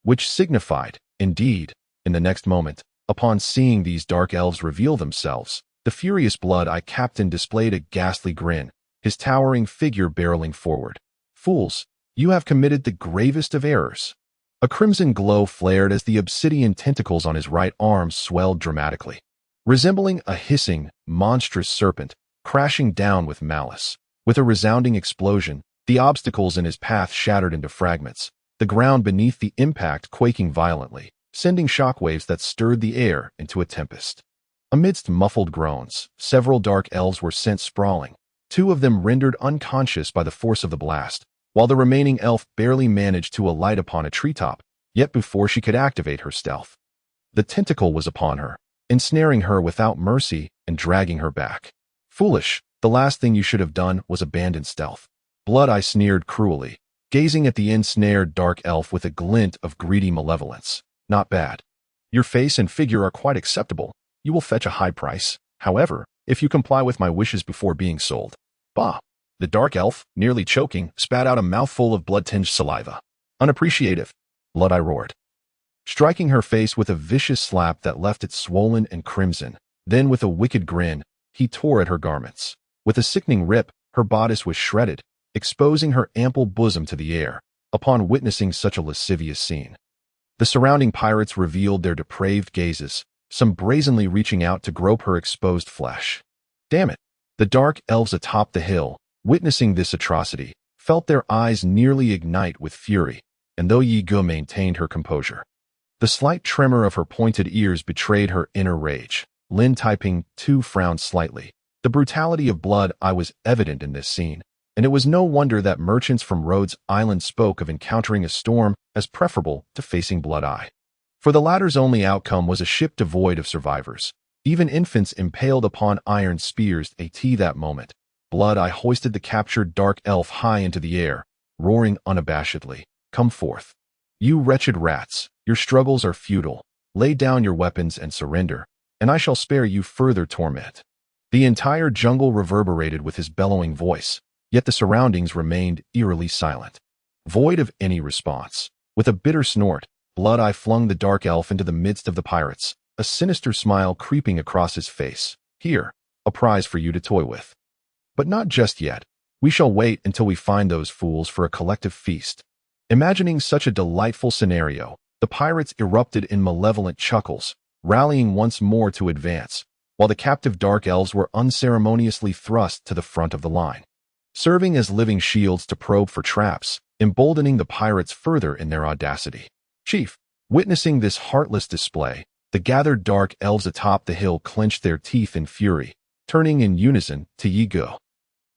Which signified, indeed, in the next moment, upon seeing these Dark Elves reveal themselves, the furious Blood-Eye Captain displayed a ghastly grin, his towering figure barreling forward. "Fools, you have committed the gravest of errors." A crimson glow flared as the obsidian tentacles on his right arm swelled dramatically, resembling a hissing, monstrous serpent, crashing down with malice. With a resounding explosion, the obstacles in his path shattered into fragments, the ground beneath the impact quaking violently, sending shockwaves that stirred the air into a tempest. Amidst muffled groans, several Dark Elves were sent sprawling, two of them rendered unconscious by the force of the blast, while the remaining elf barely managed to alight upon a treetop, yet before she could activate her stealth, the tentacle was upon her, ensnaring her without mercy and dragging her back. "Foolish, the last thing you should have done was abandon stealth." Blood-Eye sneered cruelly, gazing at the ensnared Dark Elf with a glint of greedy malevolence. "Not bad. Your face and figure are quite acceptable. You will fetch a high price, however, if you comply with my wishes before being sold." "Bah!" The Dark Elf, nearly choking, spat out a mouthful of blood-tinged saliva. "Unappreciative," Blood-Eye roared, striking her face with a vicious slap that left it swollen and crimson. Then with a wicked grin, he tore at her garments. With a sickening rip, her bodice was shredded, exposing her ample bosom to the air. Upon witnessing such a lascivious scene, the surrounding pirates revealed their depraved gazes, some brazenly reaching out to grope her exposed flesh. Damn it! The Dark Elves atop the hill, witnessing this atrocity, felt their eyes nearly ignite with fury, and though Yiga maintained her composure, the slight tremor of her pointed ears betrayed her inner rage. Lin Taiping, too, frowned slightly. The brutality of Blood-Eye was evident in this scene, and it was no wonder that merchants from Rhodes Island spoke of encountering a storm as preferable to facing Blood-Eye. For the latter's only outcome was a ship devoid of survivors. Even infants impaled upon iron spears at that moment. Blood-Eye hoisted the captured Dark Elf high into the air, roaring unabashedly, "Come forth. You wretched rats, your struggles are futile. Lay down your weapons and surrender, and I shall spare you further torment." The entire jungle reverberated with his bellowing voice, yet the surroundings remained eerily silent, void of any response. With a bitter snort, Blood-Eye flung the Dark Elf into the midst of the pirates, a sinister smile creeping across his face. "Here, a prize for you to toy with. But not just yet. We shall wait until we find those fools for a collective feast." Imagining such a delightful scenario, the pirates erupted in malevolent chuckles, rallying once more to advance, while the captive Dark Elves were unceremoniously thrust to the front of the line, serving as living shields to probe for traps, emboldening the pirates further in their audacity. "Chief," witnessing this heartless display, the gathered Dark Elves atop the hill clenched their teeth in fury, turning in unison to Yiga.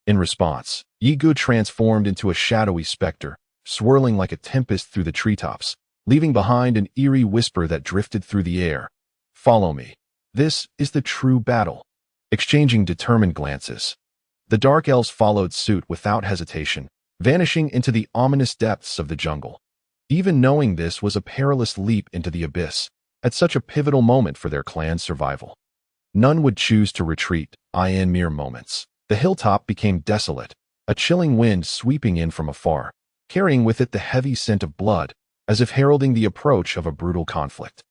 In response, Yiga transformed into a shadowy specter, swirling like a tempest through the treetops, leaving behind an eerie whisper that drifted through the air. "Follow me. This is the true battle." Exchanging determined glances, the Dark Elves followed suit without hesitation, vanishing into the ominous depths of the jungle. Even knowing this was a perilous leap into the abyss, at such a pivotal moment for their clan's survival, none would choose to retreat. In mere moments, the hilltop became desolate, a chilling wind sweeping in from afar, carrying with it the heavy scent of blood, as if heralding the approach of a brutal conflict.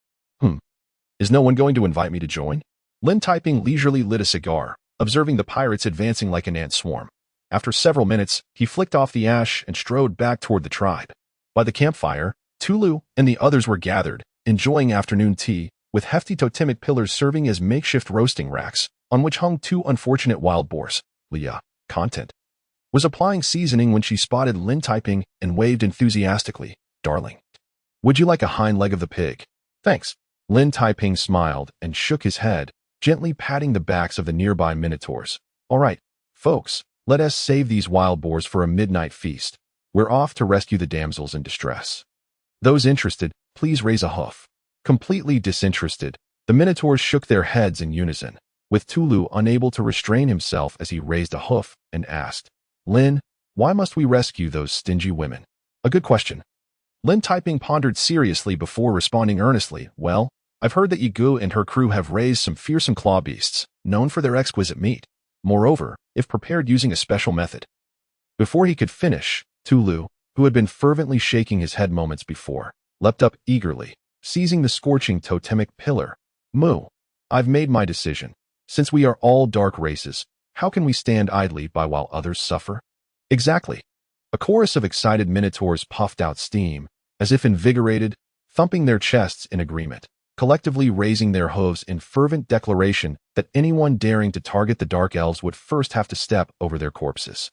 Is no one going to invite me to join?" Lin Taiping leisurely lit a cigar, observing the pirates advancing like an ant swarm. After several minutes, he flicked off the ash and strode back toward the tribe. By the campfire, Tulu and the others were gathered, enjoying afternoon tea, with hefty totemic pillars serving as makeshift roasting racks, on which hung two unfortunate wild boars. Leah, content, was applying seasoning when she spotted Lin Taiping and waved enthusiastically. Darling, would you like a hind leg of the pig? Thanks. Lin Taiping smiled and shook his head, gently patting the backs of the nearby minotaurs. All right, folks, let us save these wild boars for a midnight feast. We're off to rescue the damsels in distress. Those interested, please raise a hoof. Completely disinterested, the minotaurs shook their heads in unison, with Tulu unable to restrain himself as he raised a hoof and asked, Lin, why must we rescue those stingy women? A good question. Lin Taiping pondered seriously before responding earnestly. Well, I've heard that Yigu and her crew have raised some fearsome claw beasts, known for their exquisite meat. Moreover, if prepared using a special method. Before he could finish, Tulu, who had been fervently shaking his head moments before, leapt up eagerly, seizing the scorching totemic pillar. Moo, I've made my decision. Since we are all dark races, how can we stand idly by while others suffer? Exactly. A chorus of excited minotaurs puffed out steam, as if invigorated, thumping their chests in agreement, collectively raising their hooves in fervent declaration that anyone daring to target the dark elves would first have to step over their corpses.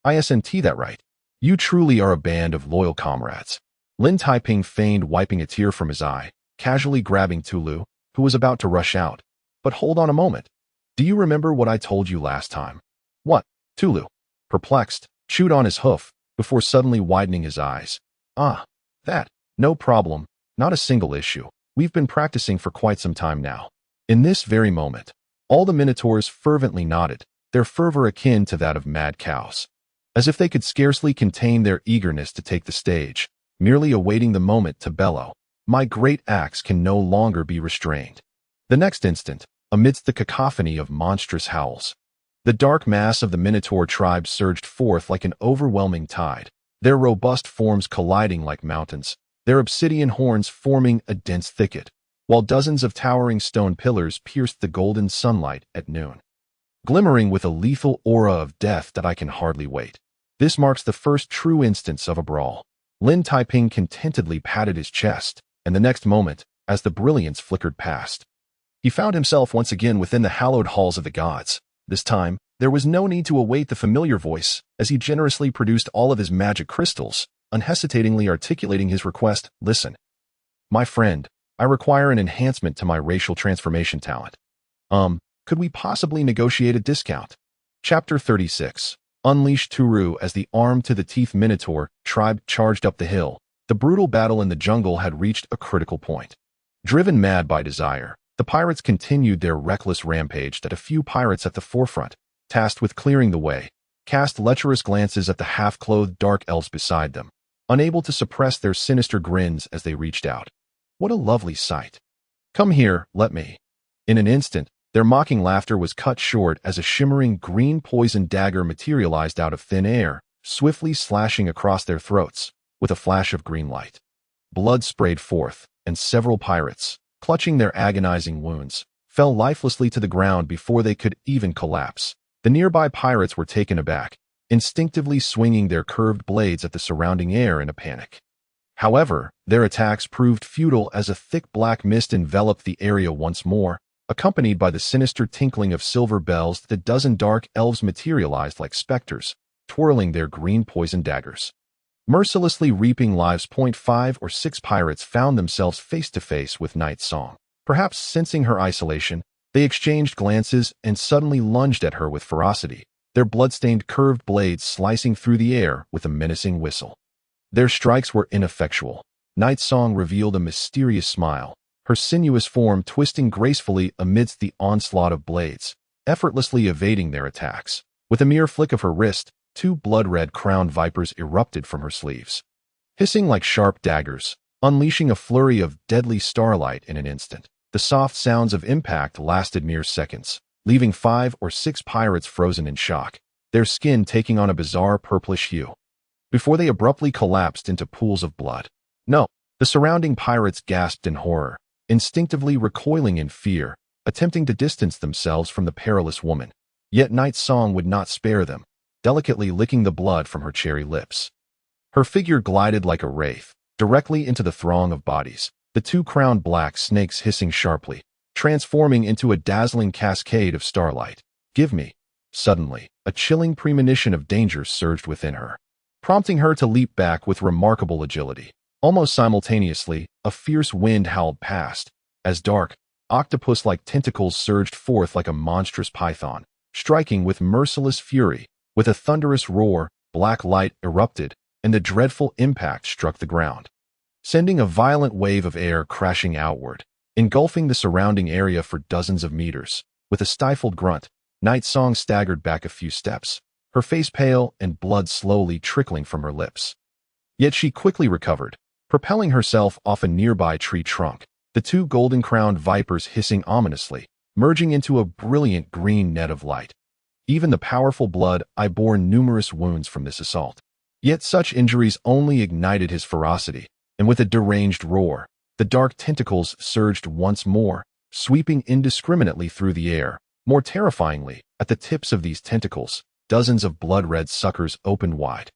Isn't that right? You truly are a band of loyal comrades. Lin Taiping feigned wiping a tear from his eye, casually grabbing Tulu, who was about to rush out. But hold on a moment. Do you remember what I told you last time? What? Tulu, perplexed, chewed on his hoof, before suddenly widening his eyes. Ah, that. No problem. Not a single issue. We've been practicing for quite some time now. In this very moment, all the minotaurs fervently nodded, their fervor akin to that of mad cows. As if they could scarcely contain their eagerness to take the stage, merely awaiting the moment to bellow, my great axe can no longer be restrained. The next instant, amidst the cacophony of monstrous howls, the dark mass of the Minotaur tribe surged forth like an overwhelming tide, their robust forms colliding like mountains, their obsidian horns forming a dense thicket, while dozens of towering stone pillars pierced the golden sunlight at noon, glimmering with a lethal aura of death that I can hardly wait. This marks the first true instance of a brawl. Lin Taiping contentedly patted his chest, and the next moment, as the brilliance flickered past, he found himself once again within the hallowed halls of the gods. This time, there was no need to await the familiar voice, as he generously produced all of his magic crystals, unhesitatingly articulating his request. Listen, my friend, I require an enhancement to my racial transformation talent. Could we possibly negotiate a discount? Chapter 36. Unleash Turu. As the armed-to-the-teeth Minotaur tribe charged up the hill, the brutal battle in the jungle had reached a critical point. Driven mad by desire, the pirates continued their reckless rampage. That a few pirates at the forefront, tasked with clearing the way, cast lecherous glances at the half-clothed dark elves beside them, unable to suppress their sinister grins as they reached out. What a lovely sight. Come here, let me. In an instant, their mocking laughter was cut short as a shimmering green poison dagger materialized out of thin air, swiftly slashing across their throats, with a flash of green light. Blood sprayed forth, and several pirates, clutching their agonizing wounds, fell lifelessly to the ground before they could even collapse. The nearby pirates were taken aback, instinctively swinging their curved blades at the surrounding air in a panic. However, their attacks proved futile as a thick black mist enveloped the area once more, accompanied by the sinister tinkling of silver bells. The dozen dark elves materialized like specters, twirling their green poison daggers, mercilessly reaping lives. 5 or 6 pirates found themselves face to face with Night Song. Perhaps sensing her isolation, they exchanged glances and suddenly lunged at her with ferocity, their blood-stained curved blades slicing through the air with a menacing whistle. Their strikes were ineffectual. Night Song revealed a mysterious smile, her sinuous form twisting gracefully amidst the onslaught of blades, effortlessly evading their attacks. With a mere flick of her wrist, 2 blood-red crowned vipers erupted from her sleeves, hissing like sharp daggers, unleashing a flurry of deadly starlight in an instant. The soft sounds of impact lasted mere seconds, leaving 5 or 6 pirates frozen in shock, their skin taking on a bizarre purplish hue, before they abruptly collapsed into pools of blood. No, the surrounding pirates gasped in horror, instinctively recoiling in fear, attempting to distance themselves from the perilous woman. Yet Night Song would not spare them, delicately licking the blood from her cherry lips. Her figure glided like a wraith, directly into the throng of bodies, the two crowned black snakes hissing sharply, transforming into a dazzling cascade of starlight. Give me. Suddenly, a chilling premonition of danger surged within her, prompting her to leap back with remarkable agility. Almost simultaneously, a fierce wind howled past, as dark, octopus-like tentacles surged forth like a monstrous python, striking with merciless fury. With a thunderous roar, black light erupted, and the dreadful impact struck the ground, sending a violent wave of air crashing outward, engulfing the surrounding area for dozens of meters. With a stifled grunt, Night Song staggered back a few steps, her face pale and blood slowly trickling from her lips. Yet she quickly recovered, propelling herself off a nearby tree trunk, the two golden-crowned vipers hissing ominously, merging into a brilliant green net of light. Even the powerful blood eye bore numerous wounds from this assault. Yet such injuries only ignited his ferocity, and with a deranged roar, the dark tentacles surged once more, sweeping indiscriminately through the air. More terrifyingly, at the tips of these tentacles, dozens of blood-red suckers opened wide,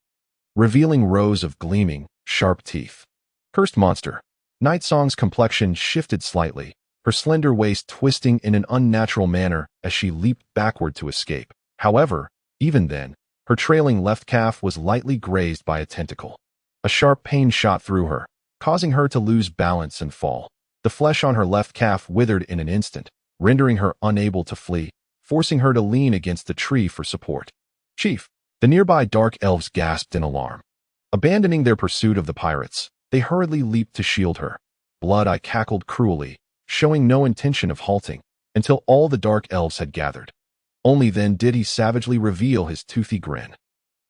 revealing rows of gleaming, sharp teeth. Cursed monster. Night Song's complexion shifted slightly, her slender waist twisting in an unnatural manner as she leaped backward to escape. However, even then, her trailing left calf was lightly grazed by a tentacle. A sharp pain shot through her, causing her to lose balance and fall. The flesh on her left calf withered in an instant, rendering her unable to flee, forcing her to lean against the tree for support. Chief, the nearby dark elves gasped in alarm. Abandoning their pursuit of the pirates, they hurriedly leaped to shield her. Blood-Eye cackled cruelly, showing no intention of halting, until all the dark elves had gathered. Only then did he savagely reveal his toothy grin,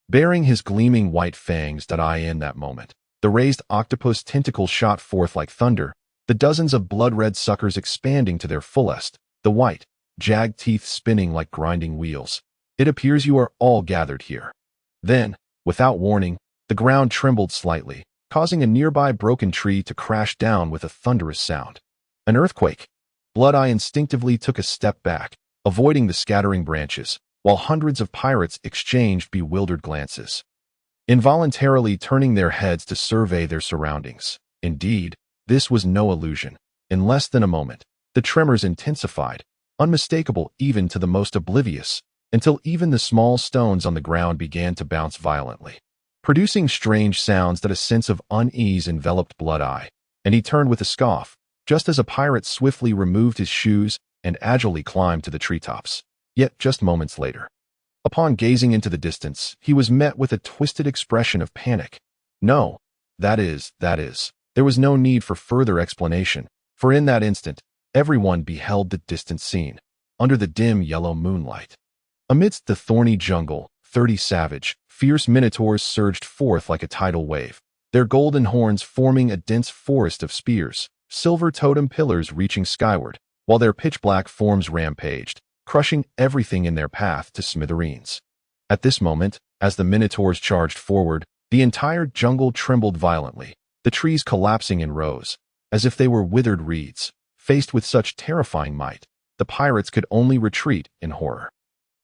baring his gleaming white fangs. In that moment, the raised octopus tentacles shot forth like thunder, the dozens of blood-red suckers expanding to their fullest, the white, jagged teeth spinning like grinding wheels. It appears you are all gathered here. Then, without warning, the ground trembled slightly, causing a nearby broken tree to crash down with a thunderous sound. An earthquake. Blood-Eye instinctively took a step back, avoiding the scattering branches, while hundreds of pirates exchanged bewildered glances, involuntarily turning their heads to survey their surroundings. Indeed, this was no illusion. In less than a moment, the tremors intensified, unmistakable even to the most oblivious, until even the small stones on the ground began to bounce violently, producing strange sounds that a sense of unease enveloped Blood-Eye, and he turned with a scoff, just as a pirate swiftly removed his shoes and agilely climbed to the treetops. Yet just moments later, upon gazing into the distance, he was met with a twisted expression of panic. No, that is. There was no need for further explanation, for in that instant, everyone beheld the distant scene, under the dim yellow moonlight. Amidst the thorny jungle, 30 savage, fierce minotaurs surged forth like a tidal wave, their golden horns forming a dense forest of spears, silver totem pillars reaching skyward, while their pitch-black forms rampaged, crushing everything in their path to smithereens. At this moment, as the minotaurs charged forward, the entire jungle trembled violently, the trees collapsing in rows, as if they were withered reeds. Faced with such terrifying might, the pirates could only retreat in horror.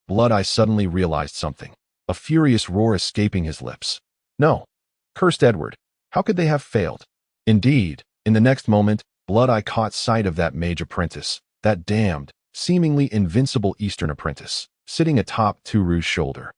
Blood-Eye suddenly realized something, a furious roar escaping his lips. No! Cursed Edward! How could they have failed? Indeed, in the next moment, Blood-Eye caught sight of that mage apprentice, that damned, seemingly invincible Eastern apprentice, sitting atop Turu's shoulder.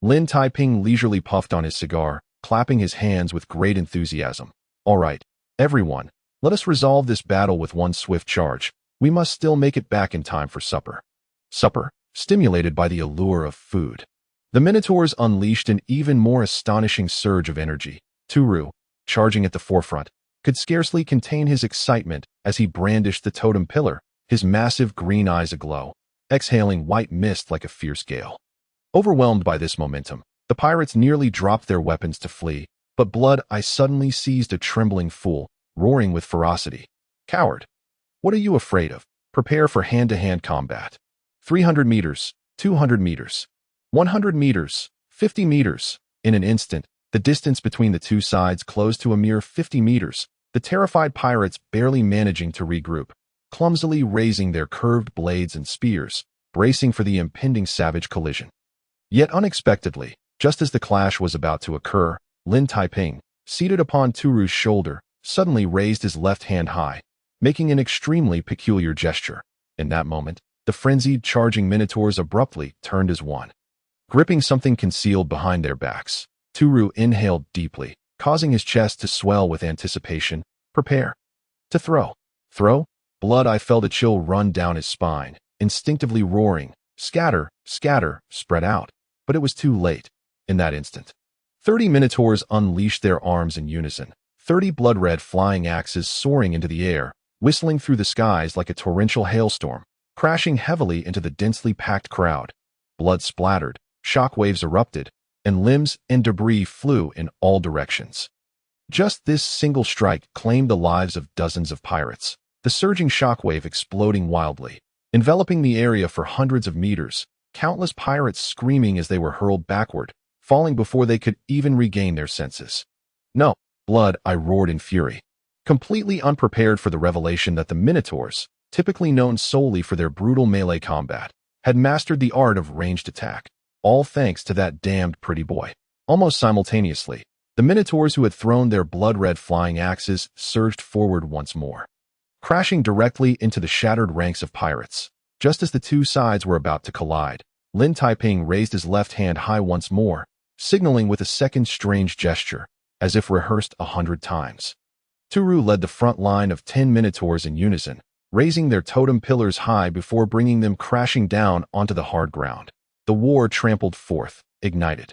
Lin Taiping leisurely puffed on his cigar, clapping his hands with great enthusiasm. All right, everyone, let us resolve this battle with one swift charge. We must still make it back in time for supper. Supper, stimulated by the allure of food. The Minotaurs unleashed an even more astonishing surge of energy. Turu, charging at the forefront, could scarcely contain his excitement as he brandished the totem pillar, his massive green eyes aglow, exhaling white mist like a fierce gale. Overwhelmed by this momentum, the pirates nearly dropped their weapons to flee, but Blood-Eye suddenly seized a trembling fool, roaring with ferocity. Coward! What are you afraid of? Prepare for hand-to-hand combat. 300 meters, 200 meters, 100 meters, 50 meters. In an instant, the distance between the two sides closed to a mere 50 meters, the terrified pirates barely managing to regroup, clumsily raising their curved blades and spears, bracing for the impending savage collision. Yet unexpectedly, just as the clash was about to occur, Lin Taiping, seated upon Turu's shoulder, suddenly raised his left hand high, making an extremely peculiar gesture. In that moment, the frenzied charging minotaurs abruptly turned as one. Gripping something concealed behind their backs, Turu inhaled deeply, causing his chest to swell with anticipation. Prepare to throw. Throw? Blood! I felt a chill run down his spine, instinctively roaring, scatter, scatter, spread out. But it was too late. In that instant, 30 minotaurs unleashed their arms in unison, 30 blood-red flying axes soaring into the air, whistling through the skies like a torrential hailstorm, crashing heavily into the densely packed crowd. Blood splattered, shockwaves erupted, and limbs and debris flew in all directions. Just this single strike claimed the lives of dozens of pirates, the surging shockwave exploding wildly, enveloping the area for hundreds of meters, countless pirates screaming as they were hurled backward, falling before they could even regain their senses. No, blood! I roared in fury, completely unprepared for the revelation that the minotaurs, typically known solely for their brutal melee combat, had mastered the art of ranged attack, all thanks to that damned pretty boy. Almost simultaneously, the minotaurs who had thrown their blood-red flying axes surged forward once more, crashing directly into the shattered ranks of pirates. Just as the two sides were about to collide, Lin Taiping raised his left hand high once more, signaling with a second strange gesture, as if rehearsed 100 times. Turu led the front line of 10 minotaurs in unison, raising their totem pillars high before bringing them crashing down onto the hard ground. The war trampled forth, ignited.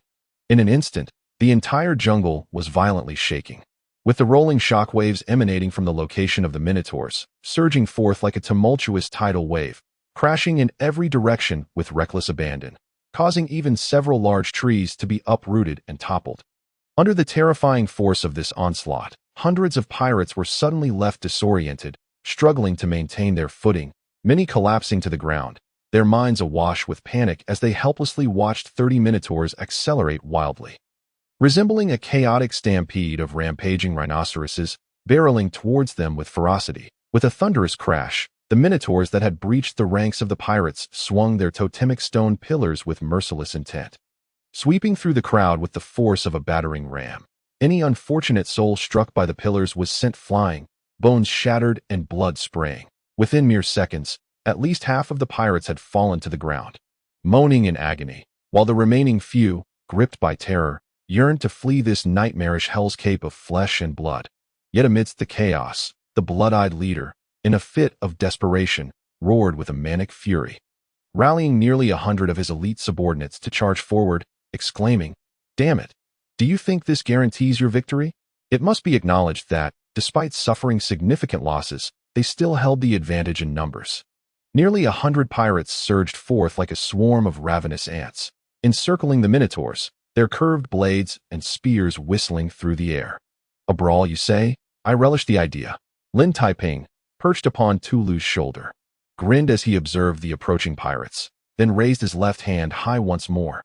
In an instant, the entire jungle was violently shaking, with the rolling shockwaves emanating from the location of the minotaurs, surging forth like a tumultuous tidal wave, crashing in every direction with reckless abandon, causing even several large trees to be uprooted and toppled. Under the terrifying force of this onslaught, hundreds of pirates were suddenly left disoriented, struggling to maintain their footing, many collapsing to the ground, their minds awash with panic as they helplessly watched 30 minotaurs accelerate wildly. Resembling a chaotic stampede of rampaging rhinoceroses, barreling towards them with ferocity. With a thunderous crash, the minotaurs that had breached the ranks of the pirates swung their totemic stone pillars with merciless intent, sweeping through the crowd with the force of a battering ram. Any unfortunate soul struck by the pillars was sent flying, bones shattered and blood spraying. Within mere seconds, at least half of the pirates had fallen to the ground, moaning in agony, while the remaining few, gripped by terror, yearned to flee this nightmarish hellscape of flesh and blood. Yet amidst the chaos, the blood-eyed leader, in a fit of desperation, roared with a manic fury, rallying nearly 100 of his elite subordinates to charge forward, exclaiming, "Damn it! Do you think this guarantees your victory?" It must be acknowledged that, despite suffering significant losses, they still held the advantage in numbers. Nearly 100 pirates surged forth like a swarm of ravenous ants, encircling the minotaurs, their curved blades and spears whistling through the air. A brawl, you say? I relish the idea. Lin Taiping, perched upon Tulu's shoulder, grinned as he observed the approaching pirates, then raised his left hand high once more.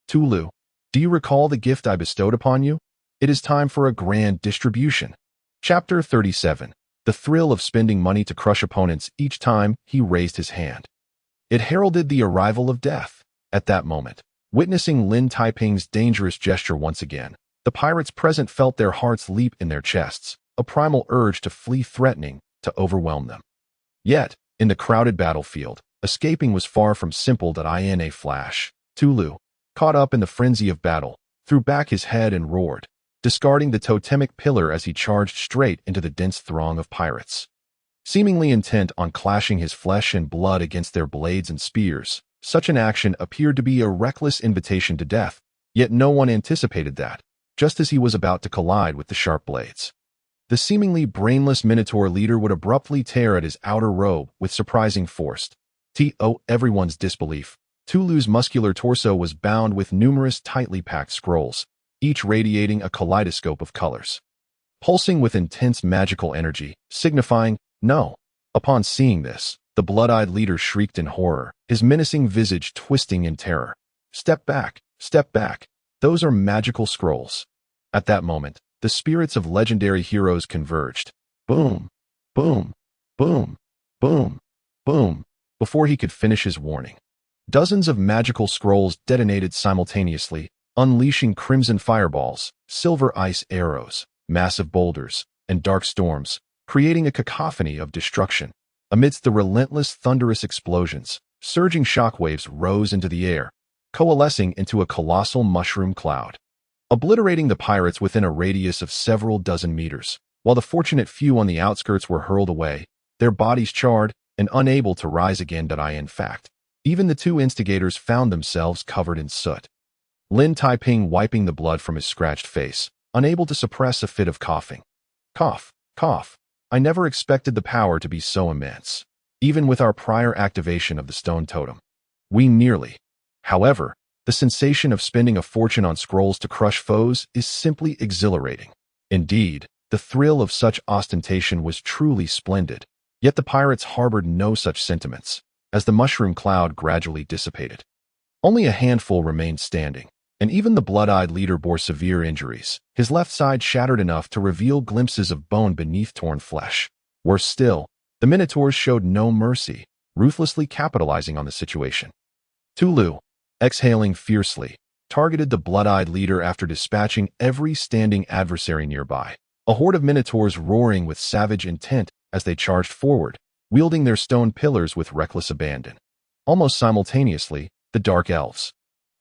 Tulu, do you recall the gift I bestowed upon you? It is time for a grand distribution. Chapter 37. The thrill of spending money to crush opponents each time he raised his hand. It heralded the arrival of death. At that moment, witnessing Lin Taiping's dangerous gesture once again, the pirates present felt their hearts leap in their chests, a primal urge to flee threatening to overwhelm them. Yet, in the crowded battlefield, escaping was far from simple. In a flash, Tulu, caught up in the frenzy of battle, threw back his head and roared, discarding the totemic pillar as he charged straight into the dense throng of pirates. Seemingly intent on clashing his flesh and blood against their blades and spears, such an action appeared to be a reckless invitation to death, yet no one anticipated that, just as he was about to collide with the sharp blades, the seemingly brainless minotaur leader would abruptly tear at his outer robe with surprising force. To everyone's disbelief, Tulu's muscular torso was bound with numerous tightly packed scrolls, each radiating a kaleidoscope of colors, pulsing with intense magical energy, signifying no. Upon seeing this, the blood-eyed leader shrieked in horror, his menacing visage twisting in terror. Step back, those are magical scrolls. At that moment, the spirits of legendary heroes converged. Boom, boom, boom, boom, boom. Before he could finish his warning, dozens of magical scrolls detonated simultaneously, unleashing crimson fireballs, silver ice arrows, massive boulders, and dark storms, creating a cacophony of destruction. Amidst the relentless thunderous explosions, surging shockwaves rose into the air, coalescing into a colossal mushroom cloud, obliterating the pirates within a radius of several dozen meters, while the fortunate few on the outskirts were hurled away, their bodies charred and unable to rise again. In fact, even the two instigators found themselves covered in soot. Lin Taiping wiping the blood from his scratched face, unable to suppress a fit of coughing. Cough, cough. I never expected the power to be so immense. Even with our prior activation of the stone totem, we nearly. However, the sensation of spending a fortune on scrolls to crush foes is simply exhilarating. Indeed, the thrill of such ostentation was truly splendid. Yet the pirates harbored no such sentiments. As the mushroom cloud gradually dissipated, only a handful remained standing, and even the blood-eyed leader bore severe injuries, his left side shattered enough to reveal glimpses of bone beneath torn flesh. Worse still, the Minotaurs showed no mercy, ruthlessly capitalizing on the situation. Tulu, exhaling fiercely, targeted the blood-eyed leader after dispatching every standing adversary nearby. A horde of Minotaurs roaring with savage intent as they charged forward, wielding their stone pillars with reckless abandon. Almost simultaneously, the dark elves,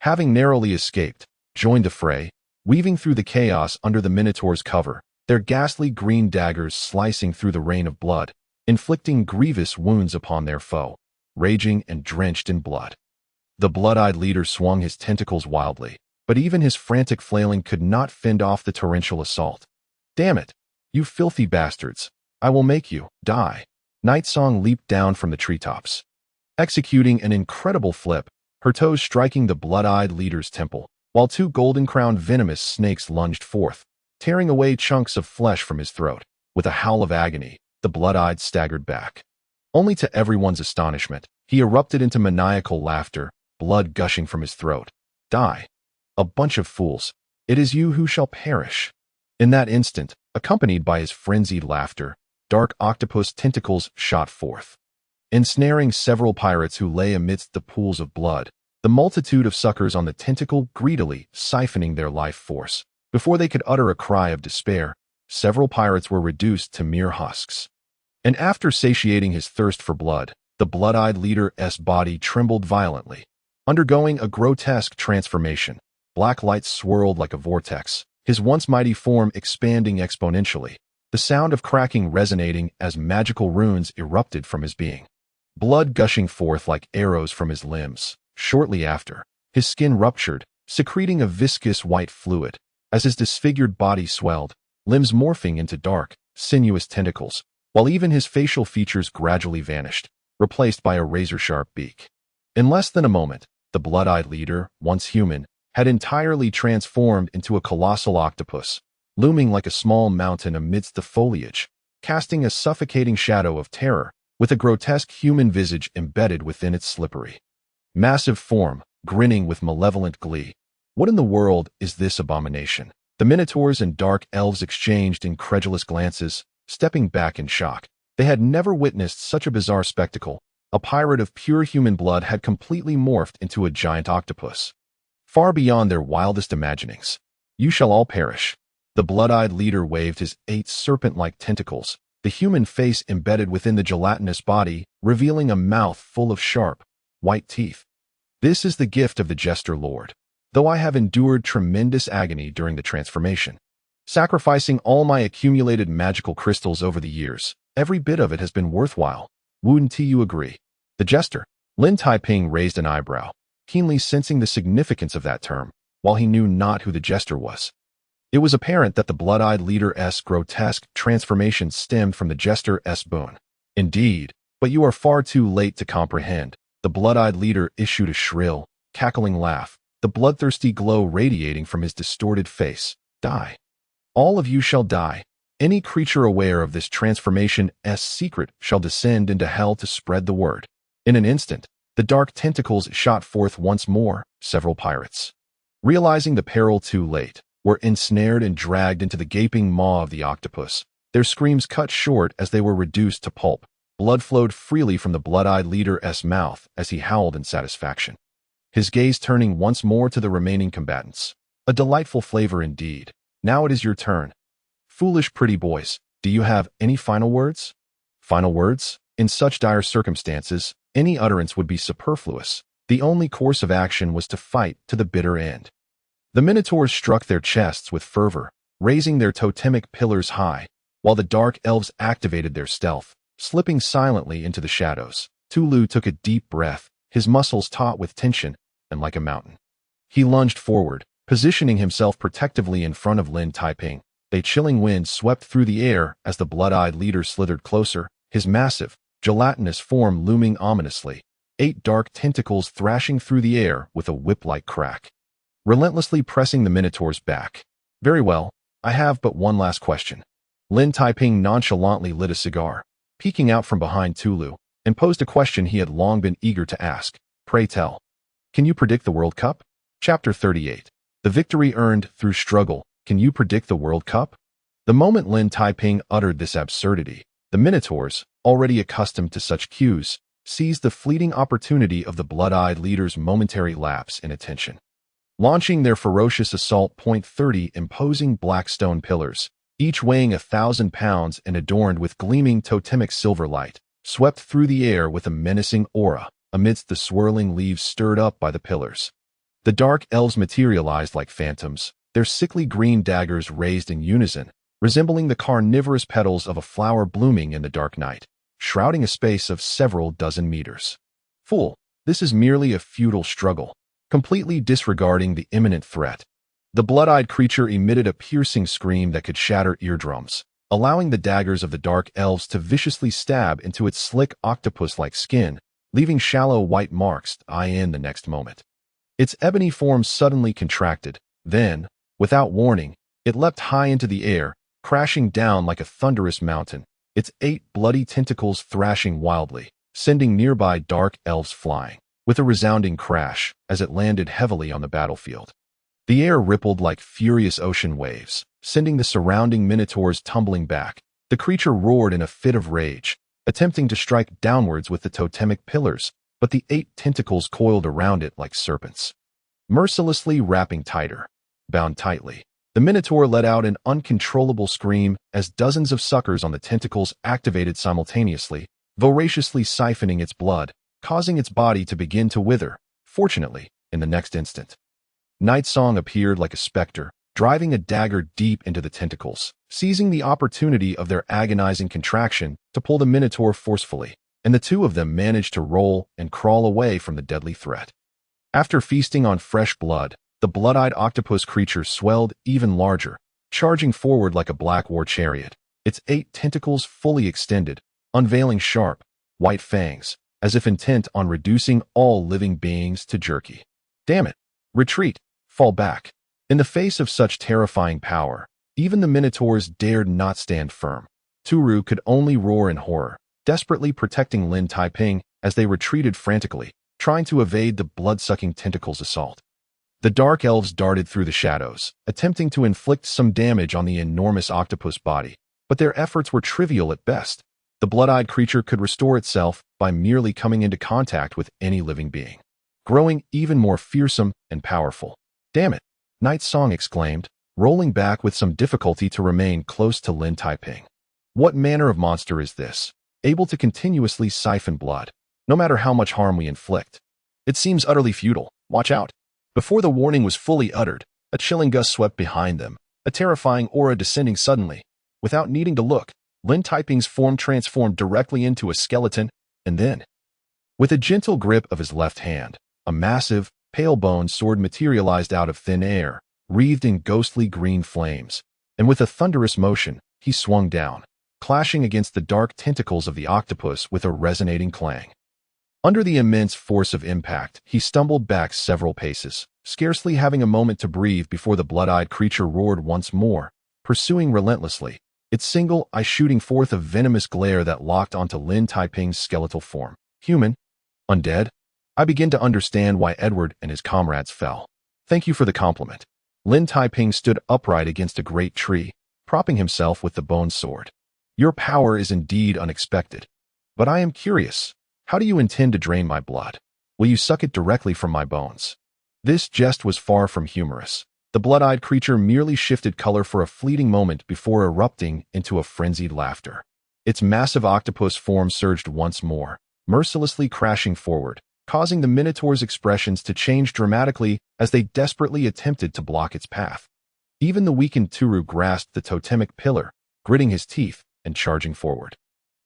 having narrowly escaped, joined the fray, weaving through the chaos under the Minotaur's cover, their ghastly green daggers slicing through the rain of blood, inflicting grievous wounds upon their foe, raging and drenched in blood. The blood-eyed leader swung his tentacles wildly, but even his frantic flailing could not fend off the torrential assault. Damn it, you filthy bastards! I will make you die. Nightsong leaped down from the treetops, executing an incredible flip, her toes striking the blood-eyed leader's temple, while two golden-crowned venomous snakes lunged forth, tearing away chunks of flesh from his throat. With a howl of agony, the blood-eyed staggered back. Only to everyone's astonishment, he erupted into maniacal laughter, blood gushing from his throat. Die! A bunch of fools! It is you who shall perish! In that instant, accompanied by his frenzied laughter, dark octopus tentacles shot forth, ensnaring several pirates who lay amidst the pools of blood, the multitude of suckers on the tentacle greedily siphoning their life force. Before they could utter a cry of despair, several pirates were reduced to mere husks. And after satiating his thirst for blood, the blood-eyed leader's body trembled violently, undergoing a grotesque transformation. Black light swirled like a vortex, his once mighty form expanding exponentially, the sound of cracking resonating as magical runes erupted from his being. Blood gushing forth like arrows from his limbs. Shortly after, his skin ruptured, secreting a viscous white fluid. As his disfigured body swelled, limbs morphing into dark, sinuous tentacles, while even his facial features gradually vanished, replaced by a razor-sharp beak. In less than a moment, the blood-eyed leader, once human, had entirely transformed into a colossal octopus, looming like a small mountain amidst the foliage, casting a suffocating shadow of terror, with a grotesque human visage embedded within its slippery, massive form, grinning with malevolent glee. What in the world is this abomination? The Minotaurs and dark elves exchanged incredulous glances, stepping back in shock. They had never witnessed such a bizarre spectacle. A pirate of pure human blood had completely morphed into a giant octopus, far beyond their wildest imaginings. You shall all perish. The blood-eyed leader waved his 8 serpent-like tentacles, the human face embedded within the gelatinous body, revealing a mouth full of sharp, white teeth. This is the gift of the Jester Lord. Though I have endured tremendous agony during the transformation, sacrificing all my accumulated magical crystals over the years, every bit of it has been worthwhile. Wouldn't you agree? The Jester. Lin Taiping raised an eyebrow, keenly sensing the significance of that term, while he knew not who the Jester was. It was apparent that the blood-eyed leader's grotesque transformation stemmed from the Jester's boon. Indeed, but you are far too late to comprehend. The blood-eyed leader issued a shrill, cackling laugh, the bloodthirsty glow radiating from his distorted face. Die. All of you shall die. Any creature aware of this transformation's secret shall descend into hell to spread the word. In an instant, the dark tentacles shot forth once more. Several pirates, realizing the peril too late, were ensnared and dragged into the gaping maw of the octopus, their screams cut short as they were reduced to pulp. Blood flowed freely from the blood-eyed leader's mouth as he howled in satisfaction, his gaze turning once more to the remaining combatants. A delightful flavor indeed. Now it is your turn. Foolish pretty boys, do you have any final words? Final words? In such dire circumstances, any utterance would be superfluous. The only course of action was to fight to the bitter end. The Minotaurs struck their chests with fervor, raising their totemic pillars high, while the dark elves activated their stealth, slipping silently into the shadows. Tulu took a deep breath, his muscles taut with tension, and like a mountain. He lunged forward, positioning himself protectively in front of Lin Taiping. A chilling wind swept through the air as the blood-eyed leader slithered closer, his massive, gelatinous form looming ominously, 8 dark tentacles thrashing through the air with a whip-like crack, relentlessly pressing the Minotaurs back. Very well, I have but one last question. Lin Taiping nonchalantly lit a cigar, peeking out from behind Tulu, and posed a question he had long been eager to ask. Pray tell. Can you predict the World Cup? Chapter 38. The victory earned through struggle. Can you predict the World Cup? The moment Lin Taiping uttered this absurdity, the Minotaurs, already accustomed to such cues, seized the fleeting opportunity of the blood-eyed leader's momentary lapse in attention. Launching their ferocious assault .30 imposing black stone pillars, each weighing 1,000 pounds and adorned with gleaming totemic silver light, swept through the air with a menacing aura amidst the swirling leaves stirred up by the pillars. The dark elves materialized like phantoms, their sickly green daggers raised in unison, resembling the carnivorous petals of a flower blooming in the dark night, shrouding a space of several dozen meters. Fool, this is merely a futile struggle, completely disregarding the imminent threat. The blood-eyed creature emitted a piercing scream that could shatter eardrums, allowing the daggers of the dark elves to viciously stab into its slick octopus-like skin, leaving shallow white marks in the next moment. Its ebony form suddenly contracted, then, without warning, it leapt high into the air, crashing down like a thunderous mountain, its 8 bloody tentacles thrashing wildly, sending nearby dark elves flying, with a resounding crash as it landed heavily on the battlefield. The air rippled like furious ocean waves, sending the surrounding minotaurs tumbling back. The creature roared in a fit of rage, attempting to strike downwards with the totemic pillars, but the 8 tentacles coiled around it like serpents, mercilessly wrapping tighter. Bound tightly, the Minotaur let out an uncontrollable scream as dozens of suckers on the tentacles activated simultaneously, voraciously siphoning its blood, causing its body to begin to wither. Fortunately, in the next instant, Night Song appeared like a specter, driving a dagger deep into the tentacles, seizing the opportunity of their agonizing contraction to pull the Minotaur forcefully, and the two of them managed to roll and crawl away from the deadly threat. After feasting on fresh blood, the blood-eyed octopus creature swelled even larger, charging forward like a black war chariot, its 8 tentacles fully extended, unveiling sharp, white fangs, as if intent on reducing all living beings to jerky. Damn it! Retreat! Fall back! In the face of such terrifying power, even the Minotaurs dared not stand firm. Turu could only roar in horror, desperately protecting Lin Taiping as they retreated frantically, trying to evade the blood-sucking tentacles' assault. The dark elves darted through the shadows, attempting to inflict some damage on the enormous octopus body, but their efforts were trivial at best. The blood-eyed creature could restore itself by merely coming into contact with any living being, growing even more fearsome and powerful. Damn it! Night Song exclaimed, rolling back with some difficulty to remain close to Lin Taiping. What manner of monster is this, able to continuously siphon blood, no matter how much harm we inflict? It seems utterly futile. Watch out! Before the warning was fully uttered, a chilling gust swept behind them, a terrifying aura descending suddenly. Without needing to look, Lin Taiping's form transformed directly into a skeleton, and then, with a gentle grip of his left hand, a massive, pale-boned sword materialized out of thin air, wreathed in ghostly green flames, and with a thunderous motion, he swung down, clashing against the dark tentacles of the octopus with a resonating clang. Under the immense force of impact, he stumbled back several paces, scarcely having a moment to breathe before the blood-eyed creature roared once more, pursuing relentlessly, its single eye shooting forth a venomous glare that locked onto Lin Taiping's skeletal form. Human? Undead? I begin to understand why Edward and his comrades fell. Thank you for the compliment. Lin Taiping stood upright against a great tree, propping himself with the bone sword. Your power is indeed unexpected. But I am curious. How do you intend to drain my blood? Will you suck it directly from my bones? This jest was far from humorous. The blood-eyed creature merely shifted color for a fleeting moment before erupting into a frenzied laughter. Its massive octopus form surged once more, mercilessly crashing forward, causing the Minotaur's expressions to change dramatically as they desperately attempted to block its path. Even the weakened Turu grasped the totemic pillar, gritting his teeth and charging forward.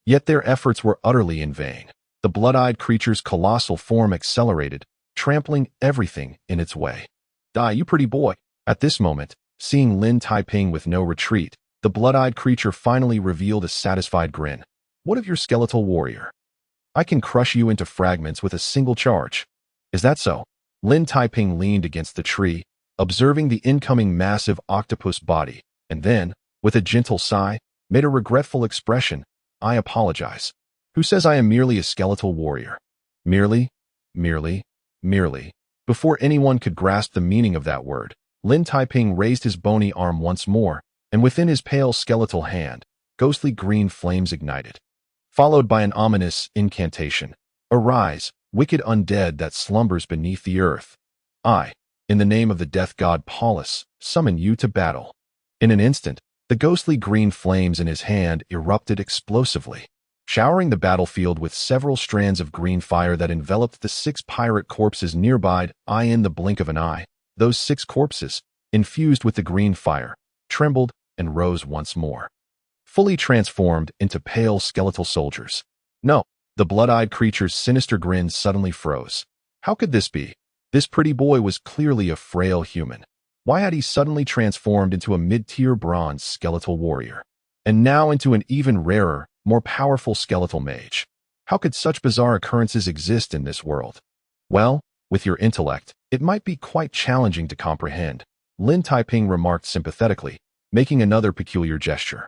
Yet their efforts were utterly in vain. The blood-eyed creature's colossal form accelerated, trampling everything in its way. "Die, you pretty boy." At this moment, seeing Lin Taiping with no retreat, the blood-eyed creature finally revealed a satisfied grin. "What of your skeletal warrior? I can crush you into fragments with a single charge." "Is that so?" Lin Taiping leaned against the tree, observing the incoming massive octopus body, and then, with a gentle sigh, made a regretful expression. "I apologize. Who says I am merely a skeletal warrior?" Merely. Before anyone could grasp the meaning of that word, Lin Taiping raised his bony arm once more, and within his pale skeletal hand, ghostly green flames ignited, followed by an ominous incantation. "Arise, wicked undead that slumbers beneath the earth. I, in the name of the death god Paulus, summon you to battle." In an instant, the ghostly green flames in his hand erupted explosively, showering the battlefield with several strands of green fire that enveloped the 6 pirate corpses nearby. In the blink of an eye, those 6 corpses, infused with the green fire, trembled and rose once more, fully transformed into pale skeletal soldiers. "No." The blood-eyed creature's sinister grin suddenly froze. How could this be? This pretty boy was clearly a frail human. Why had he suddenly transformed into a mid-tier bronze skeletal warrior? And now into an even rarer, more powerful skeletal mage. How could such bizarre occurrences exist in this world? "Well, with your intellect, it might be quite challenging to comprehend," Lin Taiping remarked sympathetically, making another peculiar gesture.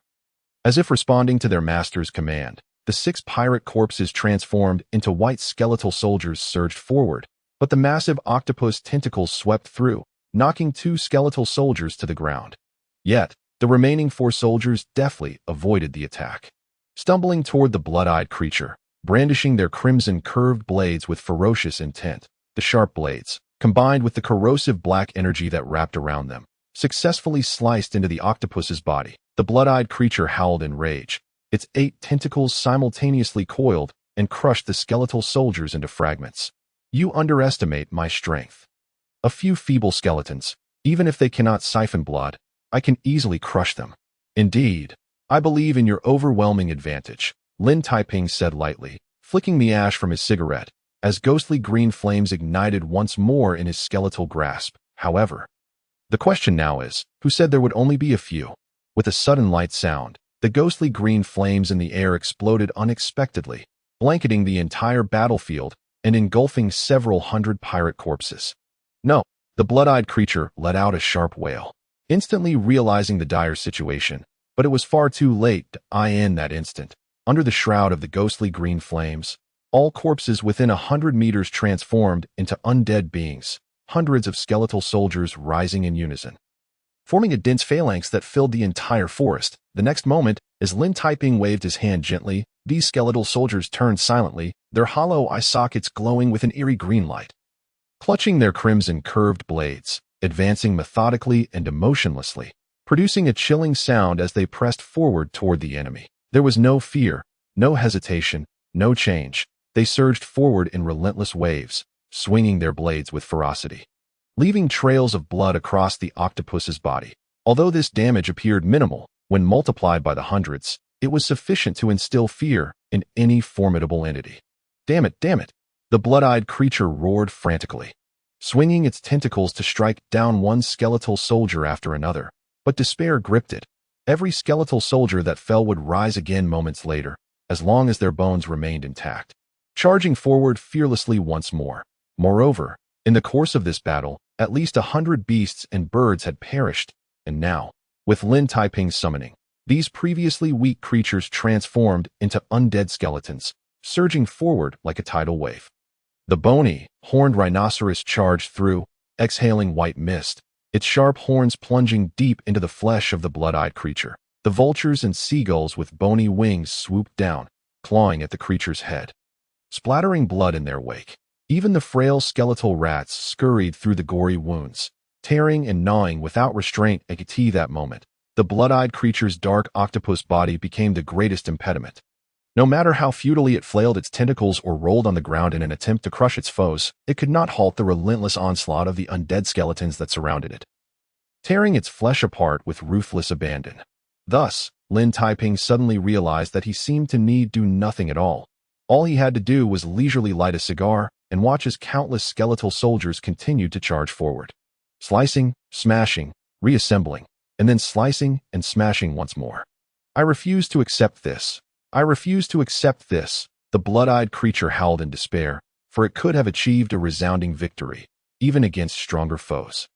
As if responding to their master's command, the 6 pirate corpses transformed into white skeletal soldiers surged forward, but the massive octopus tentacles swept through, knocking 2 skeletal soldiers to the ground. Yet, the remaining 4 soldiers deftly avoided the attack, stumbling toward the blood-eyed creature, brandishing their crimson curved blades with ferocious intent. The sharp blades, combined with the corrosive black energy that wrapped around them, successfully sliced into the octopus's body. The blood-eyed creature howled in rage. Its 8 tentacles simultaneously coiled and crushed the skeletal soldiers into fragments. "You underestimate my strength. A few feeble skeletons, even if they cannot siphon blood, I can easily crush them." "Indeed, I believe in your overwhelming advantage," Lin Taiping said lightly, flicking the ash from his cigarette, as ghostly green flames ignited once more in his skeletal grasp. "However, the question now is, who said there would only be a few?" With a sudden light sound, the ghostly green flames in the air exploded unexpectedly, blanketing the entire battlefield and engulfing several hundred pirate corpses. "No." The blood-eyed creature let out a sharp wail, instantly realizing the dire situation, but it was far too late. In that instant, under the shroud of the ghostly green flames, all corpses within 100 meters transformed into undead beings, hundreds of skeletal soldiers rising in unison, forming a dense phalanx that filled the entire forest. The next moment, as Lin Taiping waved his hand gently, these skeletal soldiers turned silently, their hollow eye sockets glowing with an eerie green light, clutching their crimson curved blades, advancing methodically and emotionlessly, producing a chilling sound as they pressed forward toward the enemy. There was no fear, no hesitation, no change. They surged forward in relentless waves, swinging their blades with ferocity, leaving trails of blood across the octopus's body. Although this damage appeared minimal, when multiplied by the hundreds, it was sufficient to instill fear in any formidable entity. Damn it! The blood-eyed creature roared frantically, swinging its tentacles to strike down one skeletal soldier after another. But despair gripped it. Every skeletal soldier that fell would rise again moments later, as long as their bones remained intact, charging forward fearlessly once more. Moreover, in the course of this battle, at least 100 beasts and birds had perished, and now, with Lin Taiping's summoning, these previously weak creatures transformed into undead skeletons, surging forward like a tidal wave. The bony, horned rhinoceros charged through, exhaling white mist, its sharp horns plunging deep into the flesh of the blood-eyed creature. The vultures and seagulls with bony wings swooped down, clawing at the creature's head, splattering blood in their wake. Even the frail skeletal rats scurried through the gory wounds, tearing and gnawing without restraint at that moment. The blood-eyed creature's dark octopus body became the greatest impediment. No matter how futilely it flailed its tentacles or rolled on the ground in an attempt to crush its foes, it could not halt the relentless onslaught of the undead skeletons that surrounded it, tearing its flesh apart with ruthless abandon. Thus, Lin Taiping suddenly realized that he seemed to need do nothing at all. All he had to do was leisurely light a cigar and watch as countless skeletal soldiers continued to charge forward, slicing, smashing, reassembling, and then slicing and smashing once more. I refuse to accept this. I refuse to accept this, the blood-eyed creature howled in despair, for it could have achieved a resounding victory, even against stronger foes.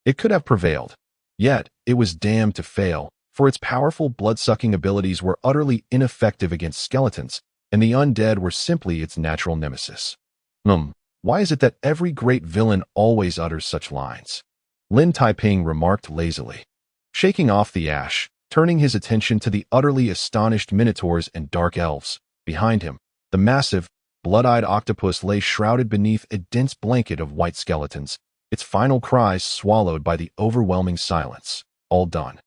It could have prevailed. Yet, it was damned to fail, for its powerful blood-sucking abilities were utterly ineffective against skeletons, and the undead were simply its natural nemesis. Why is it that every great villain always utters such lines? Lin Taiping remarked lazily, shaking off the ash, turning his attention to the utterly astonished minotaurs and dark elves. Behind him, the massive, blood-eyed octopus lay shrouded beneath a dense blanket of white skeletons, its final cries swallowed by the overwhelming silence. All done.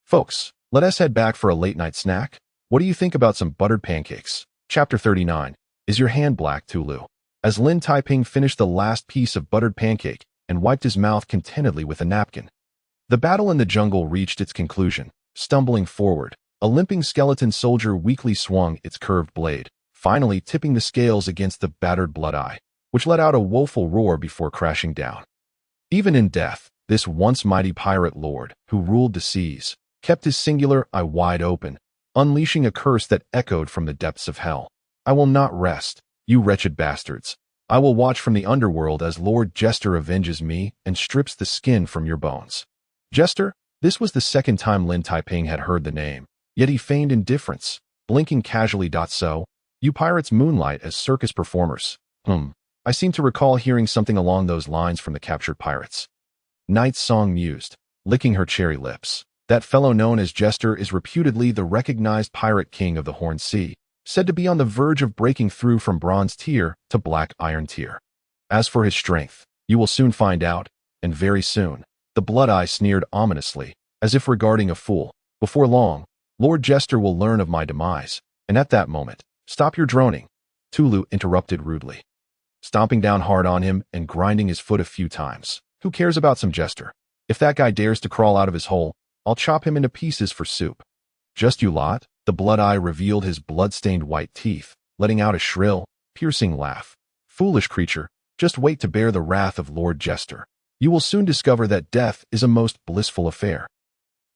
Folks, let us head back for a late-night snack. What do you think about some buttered pancakes? Chapter 39. Is your hand black, Tulu? As Lin Taiping finished the last piece of buttered pancake and wiped his mouth contentedly with a napkin, the battle in the jungle reached its conclusion. Stumbling forward, a limping skeleton soldier weakly swung its curved blade, finally tipping the scales against the battered blood-eye, which let out a woeful roar before crashing down. Even in death, this once mighty pirate lord, who ruled the seas, kept his singular eye wide open, unleashing a curse that echoed from the depths of hell. I will not rest, you wretched bastards. I will watch from the underworld as Lord Jester avenges me and strips the skin from your bones. Jester? This was the second time Lin Taiping had heard the name, yet he feigned indifference, blinking casually. So, you pirates moonlight as circus performers. I seem to recall hearing something along those lines from the captured pirates. Night's Song mused, licking her cherry lips. That fellow known as Jester is reputedly the recognized pirate king of the Horn Sea, said to be on the verge of breaking through from bronze tier to black iron tier. As for his strength, you will soon find out, and very soon. The blood-eye sneered ominously, as if regarding a fool. Before long, Lord Jester will learn of my demise, and at that moment, stop your droning, Tulu interrupted rudely, stomping down hard on him and grinding his foot a few times. Who cares about some Jester? If that guy dares to crawl out of his hole, I'll chop him into pieces for soup. Just you lot? The blood-eye revealed his blood-stained white teeth, letting out a shrill, piercing laugh. Foolish creature, just wait to bear the wrath of Lord Jester. You will soon discover that death is a most blissful affair.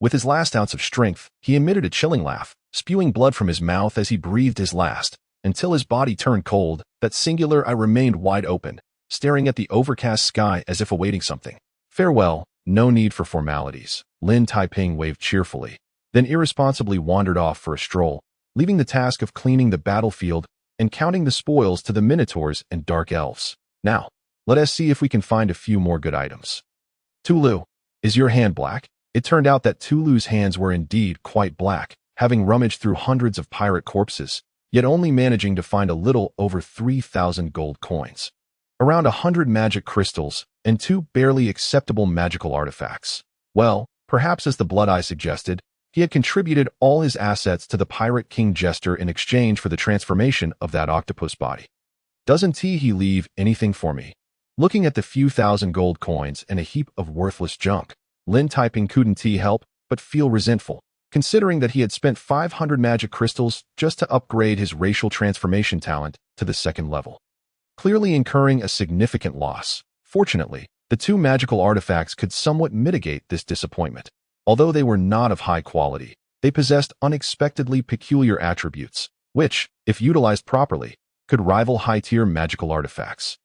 With his last ounce of strength, he emitted a chilling laugh, spewing blood from his mouth as he breathed his last, until his body turned cold. That singular eye remained wide open, staring at the overcast sky as if awaiting something. Farewell, no need for formalities. Lin Taiping waved cheerfully, then irresponsibly wandered off for a stroll, leaving the task of cleaning the battlefield and counting the spoils to the minotaurs and dark elves. Now, let us see if we can find a few more good items. Tulu, is your hand black? It turned out that Tulu's hands were indeed quite black, having rummaged through hundreds of pirate corpses, yet only managing to find a little over 3,000 gold coins, around 100 magic crystals, and 2 barely acceptable magical artifacts. Well, perhaps as the blood-eye suggested, he had contributed all his assets to the pirate king Jester in exchange for the transformation of that octopus body. Doesn't he leave anything for me? Looking at the few thousand gold coins and a heap of worthless junk, Lin Taiping couldn't help but feel resentful, considering that he had spent 500 magic crystals just to upgrade his racial transformation talent to the 2nd level, clearly incurring a significant loss. Fortunately, the 2 magical artifacts could somewhat mitigate this disappointment. Although they were not of high quality, they possessed unexpectedly peculiar attributes, which, if utilized properly, could rival high-tier magical artifacts.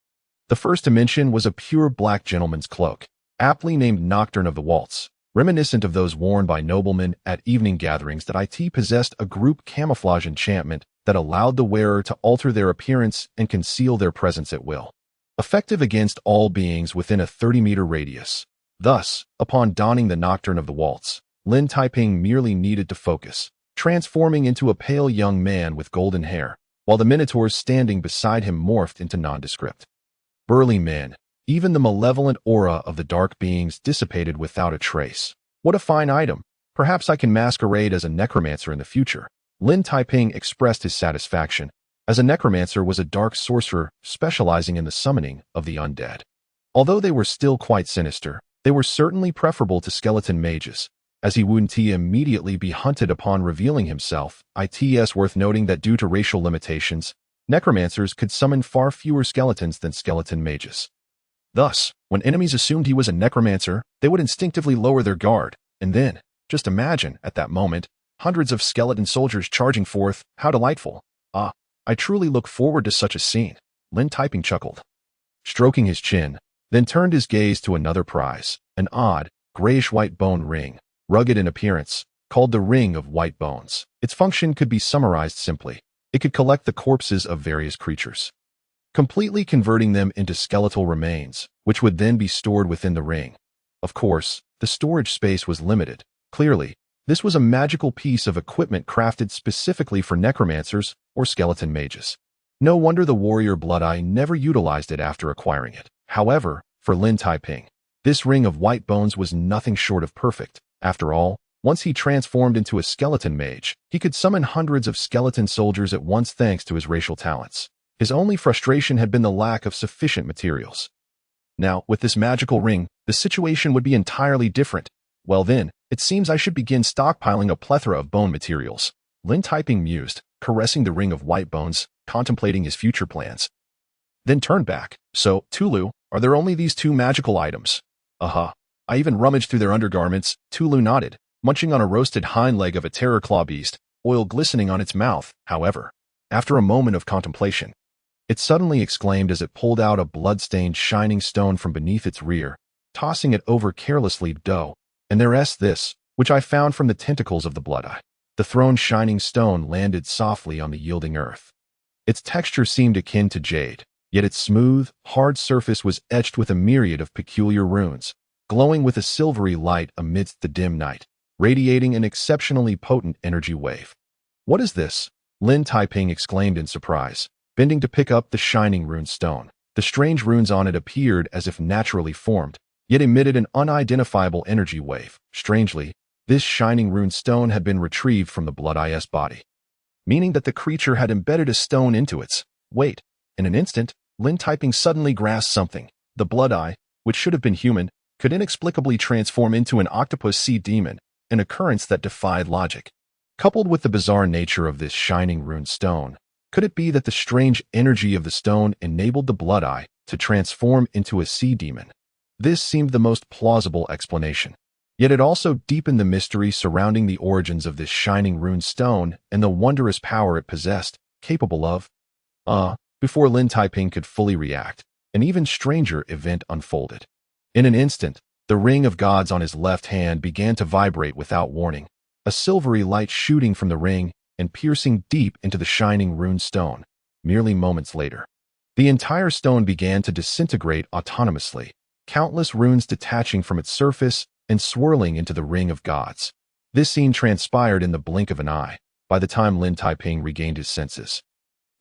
The first to mention was a pure black gentleman's cloak, aptly named Nocturne of the Waltz, reminiscent of those worn by noblemen at evening gatherings. That it possessed a group camouflage enchantment that allowed the wearer to alter their appearance and conceal their presence at will, effective against all beings within a 30-meter radius. Thus, upon donning the Nocturne of the Waltz, Lin Taiping merely needed to focus, transforming into a pale young man with golden hair, while the minotaurs standing beside him morphed into nondescript, burly men, Even the malevolent aura of the dark beings dissipated without a trace. What a fine item. Perhaps I can masquerade as a necromancer in the future. Lin Taiping expressed his satisfaction, as a necromancer was a dark sorcerer specializing in the summoning of the undead. Although they were still quite sinister, they were certainly preferable to skeleton mages, as he wouldn't immediately be hunted upon revealing himself. It's worth noting that due to racial limitations, necromancers could summon far fewer skeletons than skeleton mages. Thus, when enemies assumed he was a necromancer, they would instinctively lower their guard, and then, just imagine, at that moment, hundreds of skeleton soldiers charging forth. How delightful. I truly look forward to such a scene. Lin Taiping chuckled, stroking his chin, then turned his gaze to another prize, an odd, grayish-white bone ring, rugged in appearance, called the Ring of White Bones. Its function could be summarized simply. It could collect the corpses of various creatures, completely converting them into skeletal remains, which would then be stored within the ring. Of course, the storage space was limited. Clearly, this was a magical piece of equipment crafted specifically for necromancers or skeleton mages. No wonder the warrior Blood-Eye never utilized it after acquiring it. However, for Lin Taiping, this Ring of White Bones was nothing short of perfect. After all, once he transformed into a skeleton mage, he could summon hundreds of skeleton soldiers at once thanks to his racial talents. His only frustration had been the lack of sufficient materials. Now, with this magical ring, the situation would be entirely different. Well then, it seems I should begin stockpiling a plethora of bone materials. Lin Taiping mused, caressing the Ring of White Bones, contemplating his future plans. Then turned back. So, Tulu, are there only these two magical items? I even rummaged through their undergarments. Tulu nodded, munching on a roasted hind leg of a terror claw beast, oil glistening on its mouth. However, after a moment of contemplation, it suddenly exclaimed as it pulled out a blood-stained shining stone from beneath its rear, tossing it over carelessly. And there's this, which I found from the tentacles of the Blood-Eye. The thrown shining stone landed softly on the yielding earth. Its texture seemed akin to jade, yet its smooth, hard surface was etched with a myriad of peculiar runes, glowing with a silvery light amidst the dim night, radiating an exceptionally potent energy wave. What is this? Lin Taiping exclaimed in surprise, bending to pick up the shining rune stone. The strange runes on it appeared as if naturally formed, yet emitted an unidentifiable energy wave. Strangely, this shining rune stone had been retrieved from the Blood-Eye's body, meaning that the creature had embedded a stone into its weight. In an instant, Lin Taiping suddenly grasped something. The Blood-Eye, which should have been human, could inexplicably transform into an octopus sea demon, an occurrence that defied logic. Coupled with the bizarre nature of this shining rune stone, could it be that the strange energy of the stone enabled the Blood-Eye to transform into a sea demon? This seemed the most plausible explanation. Yet it also deepened the mystery surrounding the origins of this shining rune stone and the wondrous power it possessed, capable of... Before Lin Taiping could fully react, an even stranger event unfolded. In an instant, the ring of gods on his left hand began to vibrate without warning, a silvery light shooting from the ring and piercing deep into the shining rune stone. Merely moments later, the entire stone began to disintegrate autonomously, countless runes detaching from its surface and swirling into the ring of gods. This scene transpired in the blink of an eye, by the time Lin Taiping regained his senses.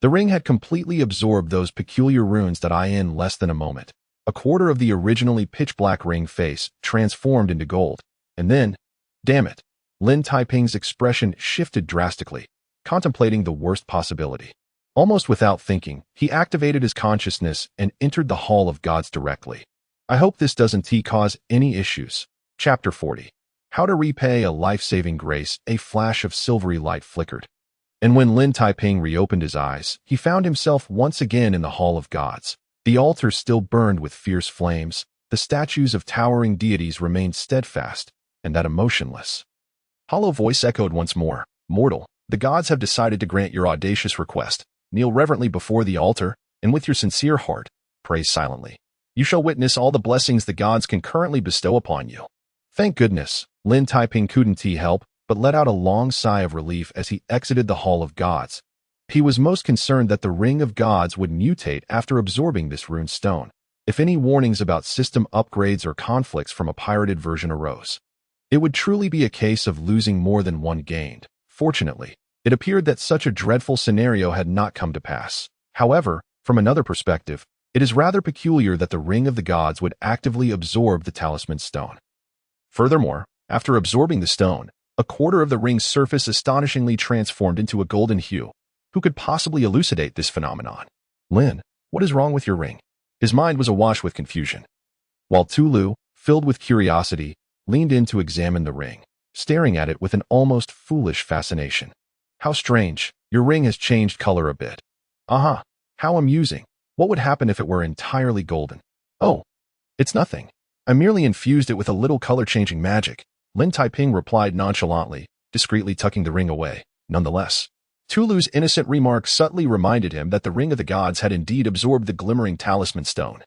The ring had completely absorbed those peculiar runes that in less than a moment. A quarter of the originally pitch-black ring face transformed into gold, and then, damn it, Lin Taiping's expression shifted drastically, contemplating the worst possibility. Almost without thinking, he activated his consciousness and entered the Hall of Gods directly. I hope this doesn't cause any issues. Chapter 40. How to repay a life-saving grace. A flash of silvery light flickered, and when Lin Taiping reopened his eyes, he found himself once again in the Hall of Gods. The altar still burned with fierce flames, the statues of towering deities remained steadfast, and that a motionless, hollow voice echoed once more. Mortal, the gods have decided to grant your audacious request. Kneel reverently before the altar, and with your sincere heart, pray silently. You shall witness all the blessings the gods can currently bestow upon you. Thank goodness, Lin Taiping couldn't help but let out a long sigh of relief as he exited the Hall of Gods. He was most concerned that the Ring of Gods would mutate after absorbing this rune stone, if any warnings about system upgrades or conflicts from a pirated version arose. It would truly be a case of losing more than one gained. Fortunately, it appeared that such a dreadful scenario had not come to pass. However, from another perspective, It is rather peculiar that the Ring of the Gods would actively absorb the talisman stone. Furthermore, after absorbing the stone, a quarter of the ring's surface astonishingly transformed into a golden hue. Who could possibly elucidate this phenomenon? Lin, what is wrong with your ring? His mind was awash with confusion. While Tulu, filled with curiosity, leaned in to examine the ring, staring at it with an almost foolish fascination. How strange, your ring has changed color a bit. Aha, how amusing. What would happen if it were entirely golden? Oh, it's nothing. I merely infused it with a little color-changing magic, Lin Taiping replied nonchalantly, discreetly tucking the ring away. Nonetheless, Tulu's innocent remark subtly reminded him that the Ring of the Gods had indeed absorbed the glimmering talisman stone,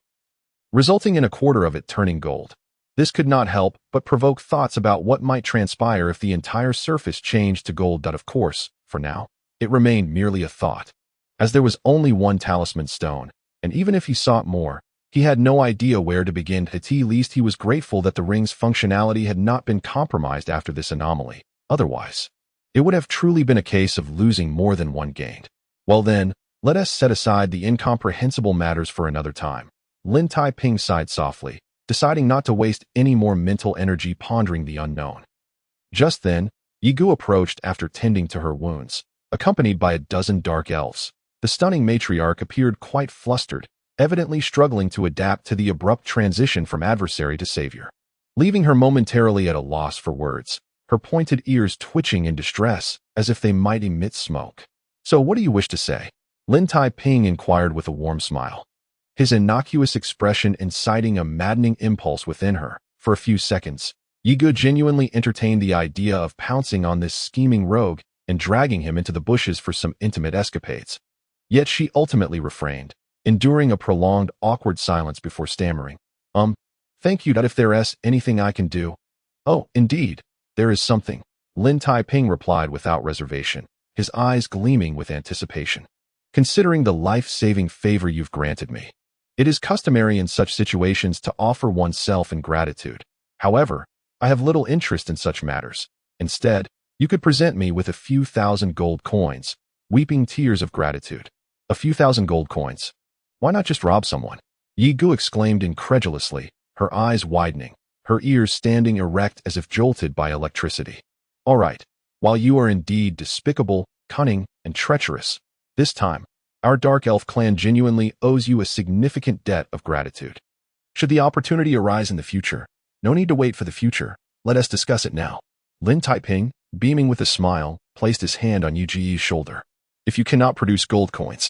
resulting in a quarter of it turning gold. This could not help but provoke thoughts about what might transpire if the entire surface changed to gold. Of course, for now, it remained merely a thought, as there was only one talisman stone, and even if he sought more, he had no idea where to begin. At least he was grateful that the ring's functionality had not been compromised after this anomaly. Otherwise, it would have truly been a case of losing more than one gained. Well then, let us set aside the incomprehensible matters for another time. Lin Taiping sighed softly, deciding not to waste any more mental energy pondering the unknown. Just then, Yigu approached after tending to her wounds, accompanied by a dozen dark elves. The stunning matriarch appeared quite flustered, evidently struggling to adapt to the abrupt transition from adversary to savior. Leaving her momentarily at a loss for words, her pointed ears twitching in distress as if they might emit smoke. So what do you wish to say? Lin Taiping inquired with a warm smile, his innocuous expression inciting a maddening impulse within her. For a few seconds, Yigu genuinely entertained the idea of pouncing on this scheming rogue and dragging him into the bushes for some intimate escapades. Yet she ultimately refrained, enduring a prolonged, awkward silence before stammering, Thank you. If there's anything I can do. Oh, indeed, there is something, Lin Taiping replied without reservation, his eyes gleaming with anticipation. Considering the life-saving favor you've granted me, it is customary in such situations to offer oneself in gratitude. However, I have little interest in such matters. Instead, you could present me with a few thousand gold coins, weeping tears of gratitude. A few thousand gold coins. Why not just rob someone? Yigu exclaimed incredulously, her eyes widening, her ears standing erect as if jolted by electricity. All right, while you are indeed despicable, cunning, and treacherous, this time, our Dark Elf clan genuinely owes you a significant debt of gratitude. Should the opportunity arise in the future, no need to wait for the future, let us discuss it now. Lin Taiping, beaming with a smile, placed his hand on Yuji's shoulder. If you cannot produce gold coins,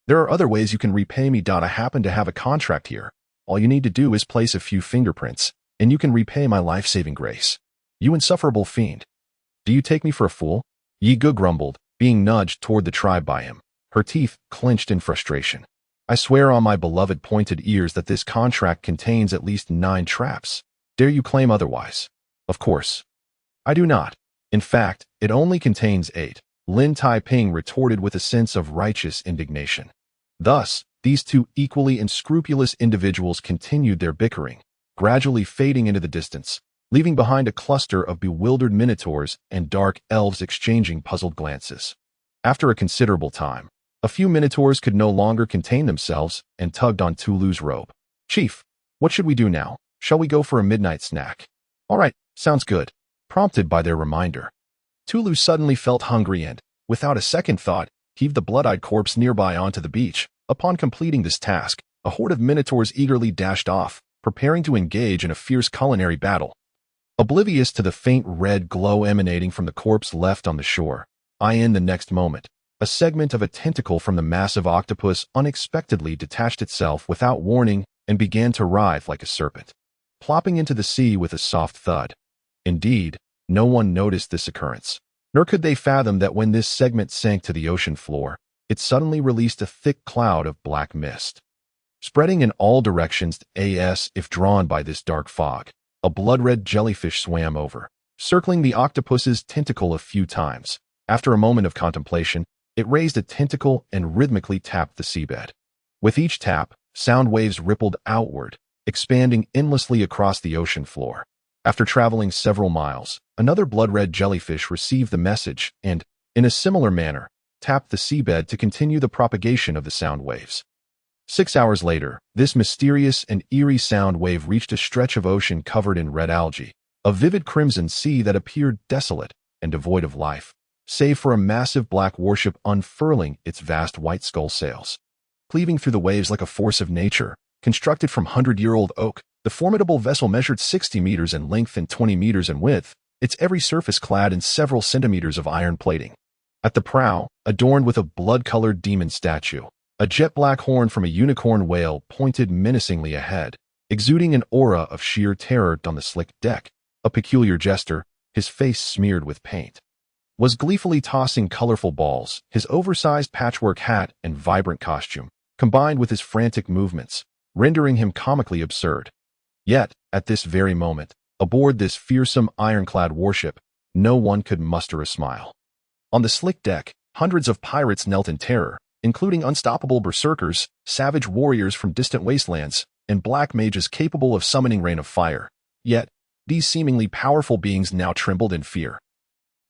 there are other ways you can repay me. I happen to have a contract here. All you need to do is place a few fingerprints, and you can repay my life-saving grace. You insufferable fiend. Do you take me for a fool? Yigu grumbled, being nudged toward the tribe by him, her teeth clenched in frustration. I swear on my beloved pointed ears that this contract contains at least 9 traps. Dare you claim otherwise? Of course. I do not. In fact, it only contains 8. Lin Taiping retorted with a sense of righteous indignation. Thus, these two equally unscrupulous individuals continued their bickering, gradually fading into the distance, leaving behind a cluster of bewildered minotaurs and dark elves exchanging puzzled glances. After a considerable time, a few minotaurs could no longer contain themselves and tugged on Tulu's robe. Chief, what should we do now? Shall we go for a midnight snack? All right, sounds good. Prompted by their reminder, Tulu suddenly felt hungry and, without a second thought, heaved the blood-eyed corpse nearby onto the beach. Upon completing this task, a horde of minotaurs eagerly dashed off, preparing to engage in a fierce culinary battle. Oblivious to the faint red glow emanating from the corpse left on the shore, in the next moment, a segment of a tentacle from the massive octopus unexpectedly detached itself without warning and began to writhe like a serpent, plopping into the sea with a soft thud. Indeed, no one noticed this occurrence, nor could they fathom that when this segment sank to the ocean floor, it suddenly released a thick cloud of black mist. Spreading in all directions if drawn by this dark fog, a blood-red jellyfish swam over, circling the octopus's tentacle a few times. After a moment of contemplation, it raised a tentacle and rhythmically tapped the seabed. With each tap, sound waves rippled outward, expanding endlessly across the ocean floor. After traveling several miles, another blood-red jellyfish received the message and, in a similar manner, tapped the seabed to continue the propagation of the sound waves. 6 hours later, this mysterious and eerie sound wave reached a stretch of ocean covered in red algae, a vivid crimson sea that appeared desolate and devoid of life, save for a massive black warship unfurling its vast white skull sails. Cleaving through the waves like a force of nature, constructed from 100-year-old oak, the formidable vessel measured 60 meters in length and 20 meters in width, its every surface clad in several centimeters of iron plating. At the prow, adorned with a blood-colored demon statue, a jet-black horn from a unicorn whale pointed menacingly ahead, exuding an aura of sheer terror on the slick deck. A peculiar jester, his face smeared with paint, was gleefully tossing colorful balls, his oversized patchwork hat and vibrant costume, combined with his frantic movements, rendering him comically absurd. Yet, at this very moment, aboard this fearsome ironclad warship, no one could muster a smile. On the slick deck, hundreds of pirates knelt in terror, including unstoppable berserkers, savage warriors from distant wastelands, and black mages capable of summoning rain of fire. Yet, these seemingly powerful beings now trembled in fear.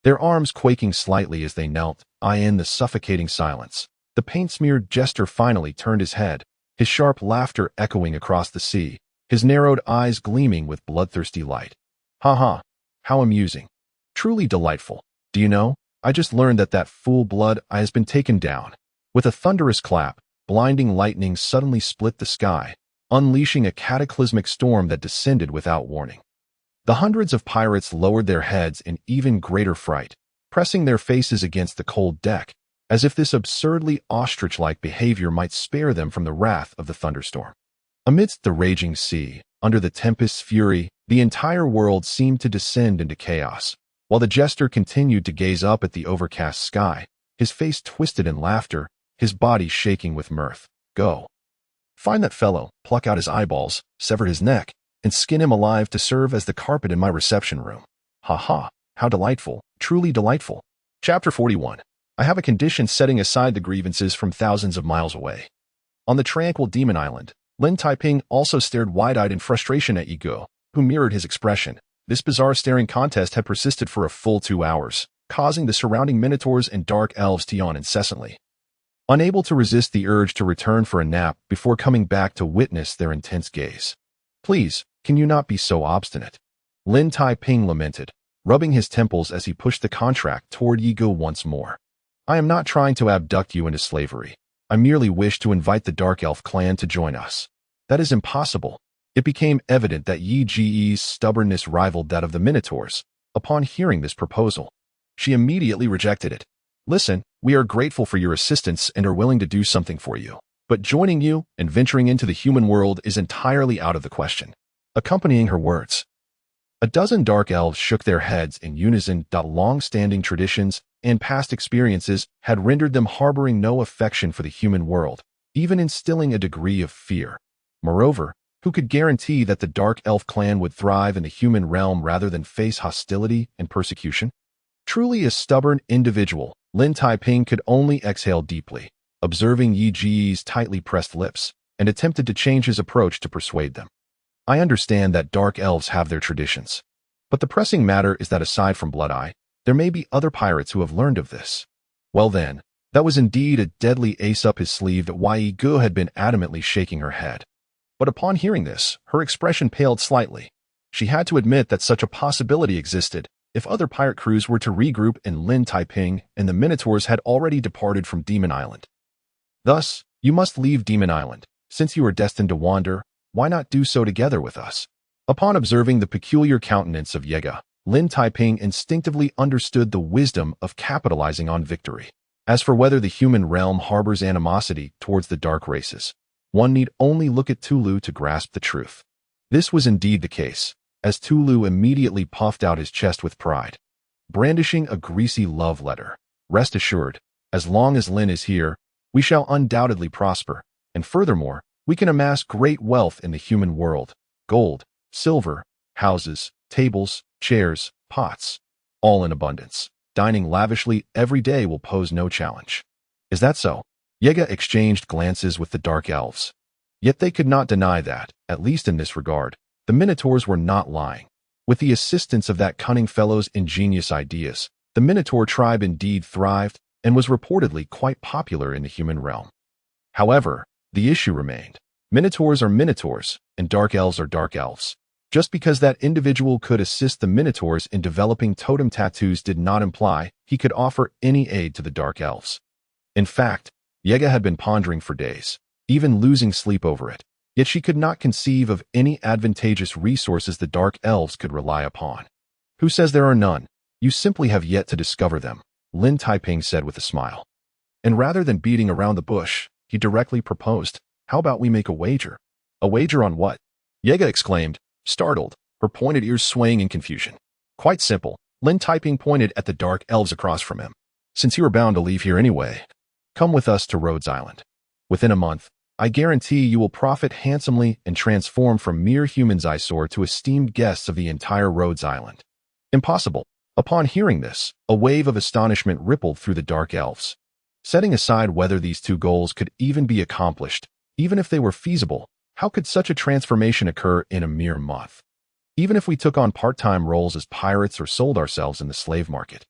Their arms quaking slightly as they knelt, eyeing the suffocating silence. The paint-smeared jester finally turned his head, his sharp laughter echoing across the sea, his narrowed eyes gleaming with bloodthirsty light. "Ha ha, how amusing. Truly delightful. Do you know, I just learned that fool blood eye has been taken down." With a thunderous clap, blinding lightning suddenly split the sky, unleashing a cataclysmic storm that descended without warning. The hundreds of pirates lowered their heads in even greater fright, pressing their faces against the cold deck, as if this absurdly ostrich-like behavior might spare them from the wrath of the thunderstorm. Amidst the raging sea, under the tempest's fury, the entire world seemed to descend into chaos, while the jester continued to gaze up at the overcast sky, his face twisted in laughter, his body shaking with mirth. "Go. Find that fellow, pluck out his eyeballs, sever his neck, and skin him alive to serve as the carpet in my reception room. Ha ha, how delightful, truly delightful." Chapter 41. I have a condition setting aside the grievances from thousands of miles away. On the tranquil demon island, Lin Taiping also stared wide-eyed in frustration at Yi Ge, who mirrored his expression. This bizarre staring contest had persisted for a full 2 hours, causing the surrounding minotaurs and dark elves to yawn incessantly. Unable to resist the urge to return for a nap before coming back to witness their intense gaze. "Please, can you not be so obstinate?" Lin Taiping lamented, rubbing his temples as he pushed the contract toward Yi Ge once more. "I am not trying to abduct you into slavery. I merely wish to invite the Dark Elf clan to join us." "That is impossible." It became evident that Yi Ge's stubbornness rivaled that of the Minotaurs. Upon hearing this proposal, she immediately rejected it. "Listen, we are grateful for your assistance and are willing to do something for you. But joining you and venturing into the human world is entirely out of the question." Accompanying her words, a dozen dark elves shook their heads in unison. Long-standing traditions and past experiences had rendered them harboring no affection for the human world, even instilling a degree of fear. Moreover, who could guarantee that the Dark Elf clan would thrive in the human realm rather than face hostility and persecution? Truly a stubborn individual, Lin Taiping could only exhale deeply, observing Yi Ji's tightly pressed lips, and attempted to change his approach to persuade them. "I understand that dark elves have their traditions, but the pressing matter is that aside from Blood Eye, there may be other pirates who have learned of this." Well then, that was indeed a deadly ace up his sleeve that Yi Ge had been adamantly shaking her head. But upon hearing this, her expression paled slightly. She had to admit that such a possibility existed if other pirate crews were to regroup in Lin Taiping and the Minotaurs had already departed from Demon Island. "Thus, you must leave Demon Island. Since you are destined to wander, why not do so together with us?" Upon observing the peculiar countenance of Ye Ge, Lin Taiping instinctively understood the wisdom of capitalizing on victory. As for whether the human realm harbors animosity towards the dark races, one need only look at Tulu to grasp the truth. This was indeed the case, as Tulu immediately puffed out his chest with pride, brandishing a greasy love letter. "Rest assured, as long as Lin is here, we shall undoubtedly prosper, and furthermore, we can amass great wealth in the human world. Gold, silver, houses, tables, chairs, pots, all in abundance. Dining lavishly every day will pose no challenge." "Is that so?" Ye Ge exchanged glances with the dark elves. Yet they could not deny that, at least in this regard, the Minotaurs were not lying. With the assistance of that cunning fellow's ingenious ideas, the Minotaur tribe indeed thrived and was reportedly quite popular in the human realm. However, The issue remained. Minotaurs are minotaurs, and dark elves are dark elves. Just because that individual could assist the minotaurs in developing totem tattoos did not imply he could offer any aid to the dark elves. In fact, Yega had been pondering for days, even losing sleep over it. Yet she could not conceive of any advantageous resources the dark elves could rely upon. Who says there are none? You simply have yet to discover them, Lin Taiping said with a smile. And rather than beating around the bush, he directly proposed, how about we make a wager? A wager on what? Yega exclaimed, startled, her pointed ears swaying in confusion. Quite simple, Lin Taiping pointed at the dark elves across from him. Since you are bound to leave here anyway, come with us to Rhodes Island. Within a month, I guarantee you will profit handsomely and transform from mere humans eyesore to esteemed guests of the entire Rhodes Island. Impossible. Upon hearing this, a wave of astonishment rippled through the dark elves. Setting aside whether these two goals could even be accomplished, even if they were feasible, how could such a transformation occur in a mere month? Even if we took on part-time roles as pirates or sold ourselves in the slave market,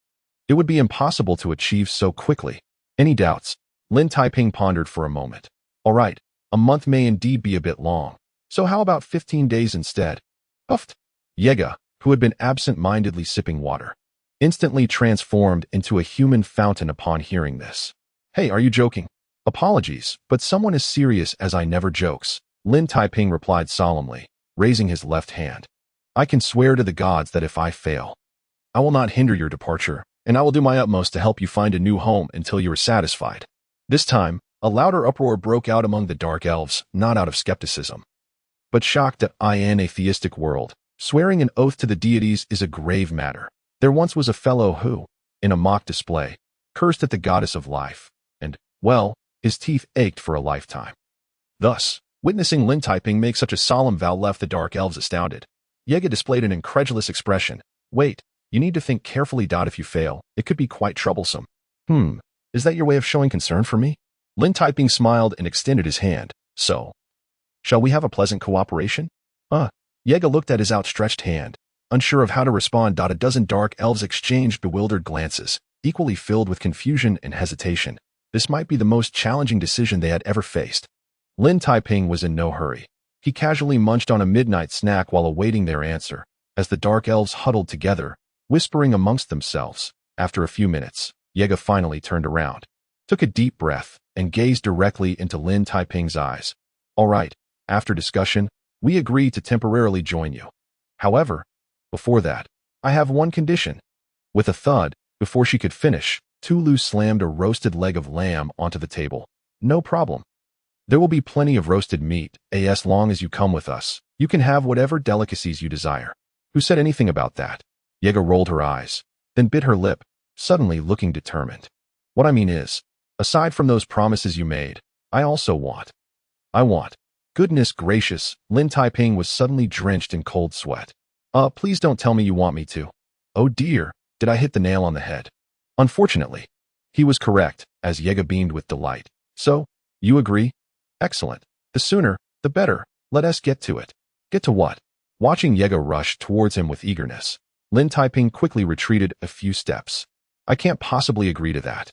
it would be impossible to achieve so quickly. Any doubts? Lin Taiping pondered for a moment. All right, a month may indeed be a bit long, so how about 15 days instead? Puffed. Yega, who had been absent-mindedly sipping water, instantly transformed into a human fountain upon hearing this. Hey, are you joking? Apologies, but someone as serious as I never jokes, Lin Taiping replied solemnly, raising his left hand. I can swear to the gods that if I fail, I will not hinder your departure, and I will do my utmost to help you find a new home until you are satisfied. This time, a louder uproar broke out among the dark elves, not out of skepticism, but shocked that in a theistic world, swearing an oath to the deities is a grave matter. There once was a fellow who, in a mock display, cursed at the goddess of life, and, well, his teeth ached for a lifetime. Thus, witnessing Lin Taiping make such a solemn vow left the dark elves astounded. Yega displayed an incredulous expression. Wait, you need to think carefully. If you fail, it could be quite troublesome. Is that your way of showing concern for me? Lin Taiping smiled and extended his hand. So, shall we have a pleasant cooperation? Yega looked at his outstretched hand, unsure of how to respond. A dozen dark elves exchanged bewildered glances, equally filled with confusion and hesitation. This might be the most challenging decision they had ever faced. Lin Taiping was in no hurry. He casually munched on a midnight snack while awaiting their answer, as the dark elves huddled together, whispering amongst themselves. After a few minutes, Yega finally turned around, took a deep breath, and gazed directly into Lin Taiping's eyes. All right, after discussion, we agree to temporarily join you. However, before that, I have one condition. With a thud, before she could finish, Tulu slammed a roasted leg of lamb onto the table. No problem. There will be plenty of roasted meat, as long as you come with us. You can have whatever delicacies you desire. Who said anything about that? Yega rolled her eyes, then bit her lip, suddenly looking determined. What I mean is, aside from those promises you made, I want. Goodness gracious, Lin Taiping was suddenly drenched in cold sweat. Please don't tell me you want me to. Oh dear, did I hit the nail on the head? Unfortunately, he was correct, as Yega beamed with delight. So, you agree? Excellent. The sooner, the better. Let us get to it. Get to what? Watching Yega rush towards him with eagerness, Lin Taiping quickly retreated a few steps. I can't possibly agree to that.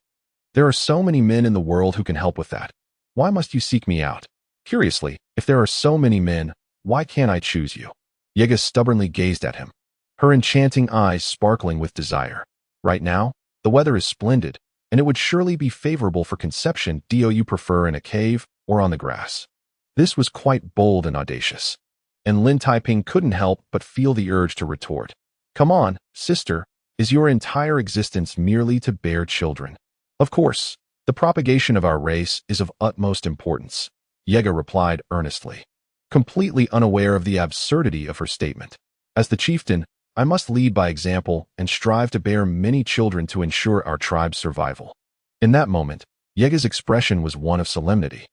There are so many men in the world who can help with that. Why must you seek me out? Curiously, if there are so many men, why can't I choose you? Yega stubbornly gazed at him, her enchanting eyes sparkling with desire. Right now, the weather is splendid, and it would surely be favorable for conception. Do you prefer in a cave or on the grass? This was quite bold and audacious, and Lin Taiping couldn't help but feel the urge to retort. Come on, sister, is your entire existence merely to bear children? Of course, the propagation of our race is of utmost importance, Yega replied earnestly, completely unaware of the absurdity of her statement. As the chieftain, I must lead by example and strive to bear many children to ensure our tribe's survival. In that moment, Yega's expression was one of solemnity,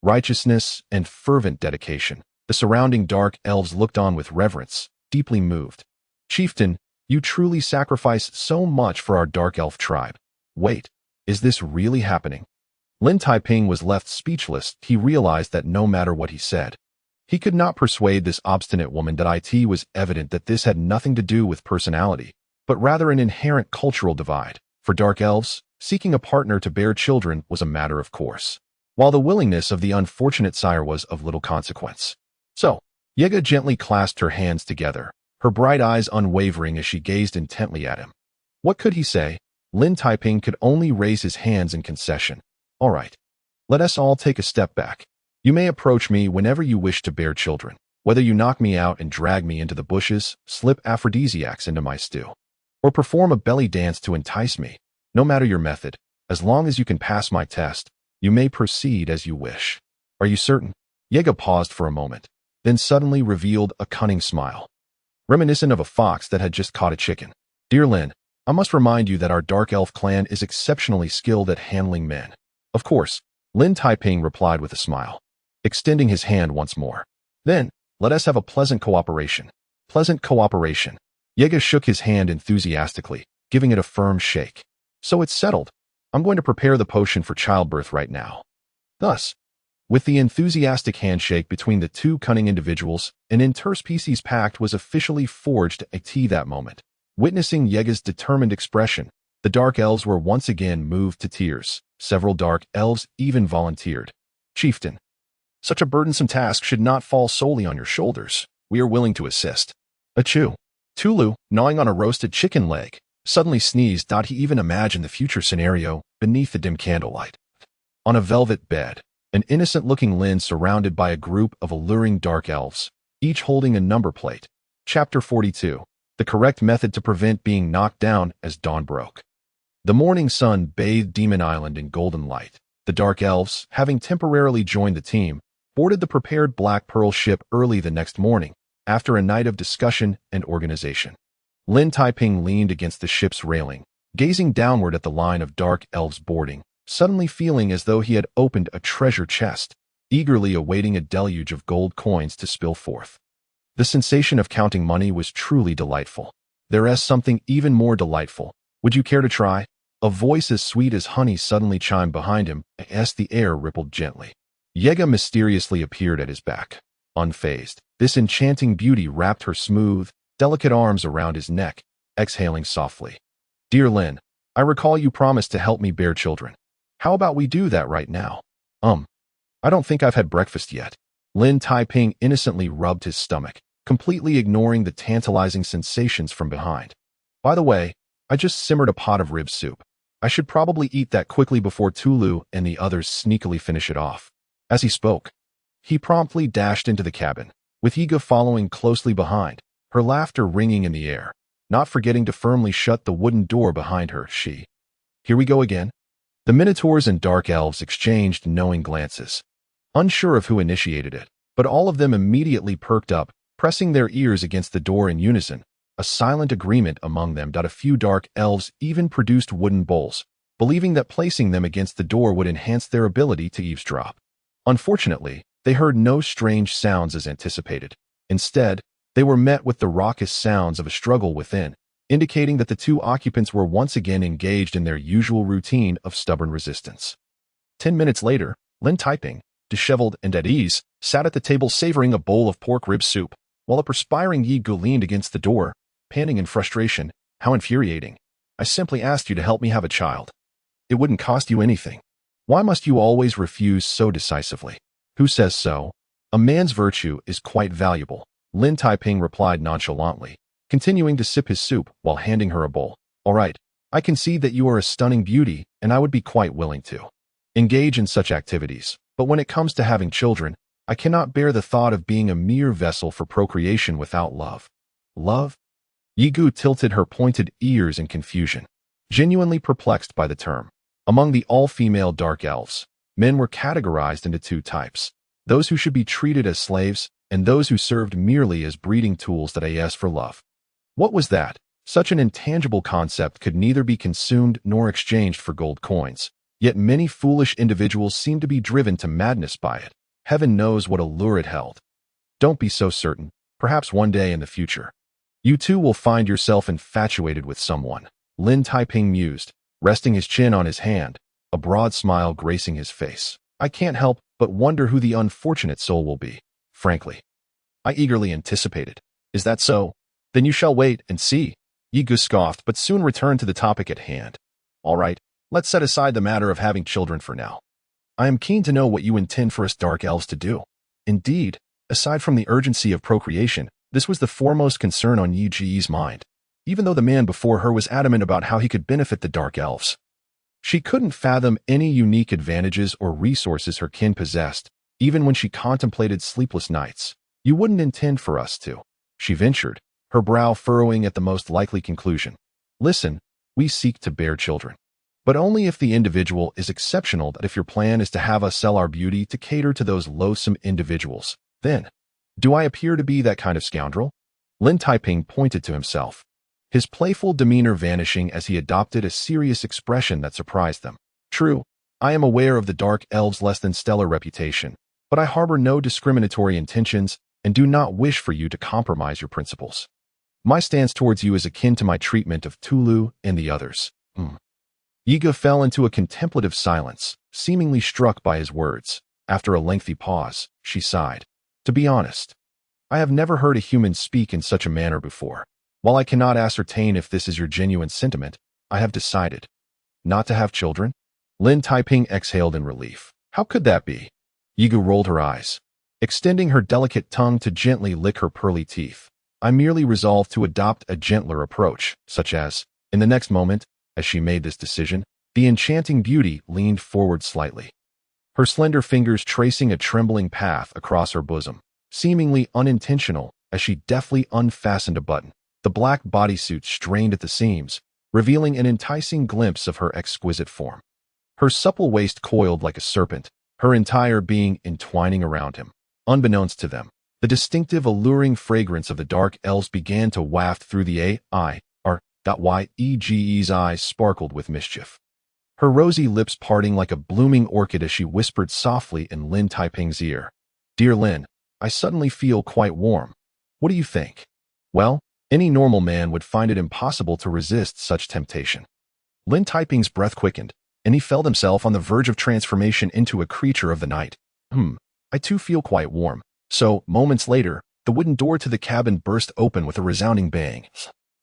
righteousness, and fervent dedication. The surrounding dark elves looked on with reverence, deeply moved. Chieftain, you truly sacrifice so much for our dark elf tribe. Wait, is this really happening? Lin Taiping was left speechless. He realized that no matter what he said, he could not persuade this obstinate woman. It was evident that this had nothing to do with personality, but rather an inherent cultural divide. For dark elves, seeking a partner to bear children was a matter of course. while the willingness of the unfortunate sire was of little consequence. So, Yega gently clasped her hands together, her bright eyes unwavering as she gazed intently at him. What could he say? Lin Taiping could only raise his hands in concession. All right. Let us all take a step back. You may approach me whenever you wish to bear children, whether you knock me out and drag me into the bushes, slip aphrodisiacs into my stew, or perform a belly dance to entice me. No matter your method, as long as you can pass my test, you may proceed as you wish. Are you certain? Yega paused for a moment, then suddenly revealed a cunning smile, reminiscent of a fox that had just caught a chicken. Dear Lin, I must remind you that our dark elf clan is exceptionally skilled at handling men. Of course, Lin Taiping replied with a smile, extending his hand once more. Then, let us have a pleasant cooperation. Pleasant cooperation. Yega shook his hand enthusiastically, giving it a firm shake. So it's settled. I'm going to prepare the potion for childbirth right now. Thus, with the enthusiastic handshake between the two cunning individuals, an interspecies pact was officially forged at that moment. Witnessing Yega's determined expression, the dark elves were once again moved to tears. Several dark elves even volunteered. Chieftain, such a burdensome task should not fall solely on your shoulders. We are willing to assist. Achoo. Tulu, gnawing on a roasted chicken leg, suddenly sneezed. He even imagined the future scenario beneath the dim candlelight. On a velvet bed, an innocent-looking Lin surrounded by a group of alluring dark elves, each holding a number plate. Chapter 42. The correct method to prevent being knocked down as dawn broke. The morning sun bathed Demon Island in golden light. The dark elves, having temporarily joined the team, boarded the prepared Black Pearl ship early the next morning, after a night of discussion and organization. Lin Taiping leaned against the ship's railing, gazing downward at the line of dark elves boarding, suddenly feeling as though he had opened a treasure chest, eagerly awaiting a deluge of gold coins to spill forth. The sensation of counting money was truly delightful. There is something even more delightful. Would you care to try? A voice as sweet as honey suddenly chimed behind him, as the air rippled gently. Yega mysteriously appeared at his back. Unfazed, this enchanting beauty wrapped her smooth, delicate arms around his neck, exhaling softly. Dear Lin, I recall you promised to help me bear children. How about we do that right now? I don't think I've had breakfast yet. Lin Taiping innocently rubbed his stomach, completely ignoring the tantalizing sensations from behind. By the way, I just simmered a pot of rib soup. I should probably eat that quickly before Tulu and the others sneakily finish it off. As he spoke, he promptly dashed into the cabin, with Yega following closely behind, her laughter ringing in the air, not forgetting to firmly shut the wooden door behind her. Here we go again. The Minotaurs and Dark Elves exchanged knowing glances, unsure of who initiated it, but all of them immediately perked up, pressing their ears against the door in unison, a silent agreement among them. A few Dark Elves even produced wooden bowls, believing that placing them against the door would enhance their ability to eavesdrop. Unfortunately, they heard no strange sounds as anticipated. Instead, they were met with the raucous sounds of a struggle within, indicating that the two occupants were once again engaged in their usual routine of stubborn resistance. 10 minutes later, Lin Taiping, disheveled and at ease, sat at the table savoring a bowl of pork rib soup, while a perspiring Yega leaned against the door, panting in frustration. How infuriating. I simply asked you to help me have a child. It wouldn't cost you anything. Why must you always refuse so decisively? Who says so? A man's virtue is quite valuable, Lin Taiping replied nonchalantly, continuing to sip his soup while handing her a bowl. All right, I concede that you are a stunning beauty, and I would be quite willing to engage in such activities, but when it comes to having children, I cannot bear the thought of being a mere vessel for procreation without love. Love? Yega tilted her pointed ears in confusion, genuinely perplexed by the term. Among the all-female dark elves, men were categorized into two types: those who should be treated as slaves, and those who served merely as breeding tools for love. What was that? Such an intangible concept could neither be consumed nor exchanged for gold coins, yet many foolish individuals seemed to be driven to madness by it. Heaven knows what allure it held. Don't be so certain. Perhaps one day in the future, you too will find yourself infatuated with someone, Lin Taiping mused, resting his chin on his hand, a broad smile gracing his face. I can't help but wonder who the unfortunate soul will be, frankly. I eagerly anticipated. Is that so? Then you shall wait and see. Yega scoffed, but soon returned to the topic at hand. All right, let's set aside the matter of having children for now. I am keen to know what you intend for us dark elves to do. Indeed, aside from the urgency of procreation, this was the foremost concern on Yi Ji's mind, even though the man before her was adamant about how he could benefit the dark elves. She couldn't fathom any unique advantages or resources her kin possessed, even when she contemplated sleepless nights. You wouldn't intend for us to, she ventured, her brow furrowing at the most likely conclusion. Listen, we seek to bear children. But only if the individual is exceptional. That if your plan is to have us sell our beauty to cater to those loathsome individuals, then, do I appear to be that kind of scoundrel? Lin Taiping pointed to himself, his playful demeanor vanishing as he adopted a serious expression that surprised them. True, I am aware of the dark elves' less than stellar reputation, but I harbor no discriminatory intentions and do not wish for you to compromise your principles. My stance towards you is akin to my treatment of Tulu and the others. Yiga fell into a contemplative silence, seemingly struck by his words. After a lengthy pause, she sighed. To be honest, I have never heard a human speak in such a manner before. While I cannot ascertain if this is your genuine sentiment, I have decided not to have children. Lin Taiping exhaled in relief. How could that be? Yiga rolled her eyes, extending her delicate tongue to gently lick her pearly teeth. I merely resolved to adopt a gentler approach, such as, in the next moment, as she made this decision, the enchanting beauty leaned forward slightly, her slender fingers tracing a trembling path across her bosom, seemingly unintentional as she deftly unfastened a button. The black bodysuit strained at the seams, revealing an enticing glimpse of her exquisite form. Her supple waist coiled like a serpent, her entire being entwining around him. Unbeknownst to them, the distinctive alluring fragrance of the dark elves began to waft through the Yege's eyes sparkled with mischief. Her rosy lips parting like a blooming orchid as she whispered softly in Lin Taiping's ear. Dear Lin, I suddenly feel quite warm. What do you think? Well, any normal man would find it impossible to resist such temptation. Lin Taiping's breath quickened, and he felt himself on the verge of transformation into a creature of the night. I too feel quite warm. So, moments later, the wooden door to the cabin burst open with a resounding bang,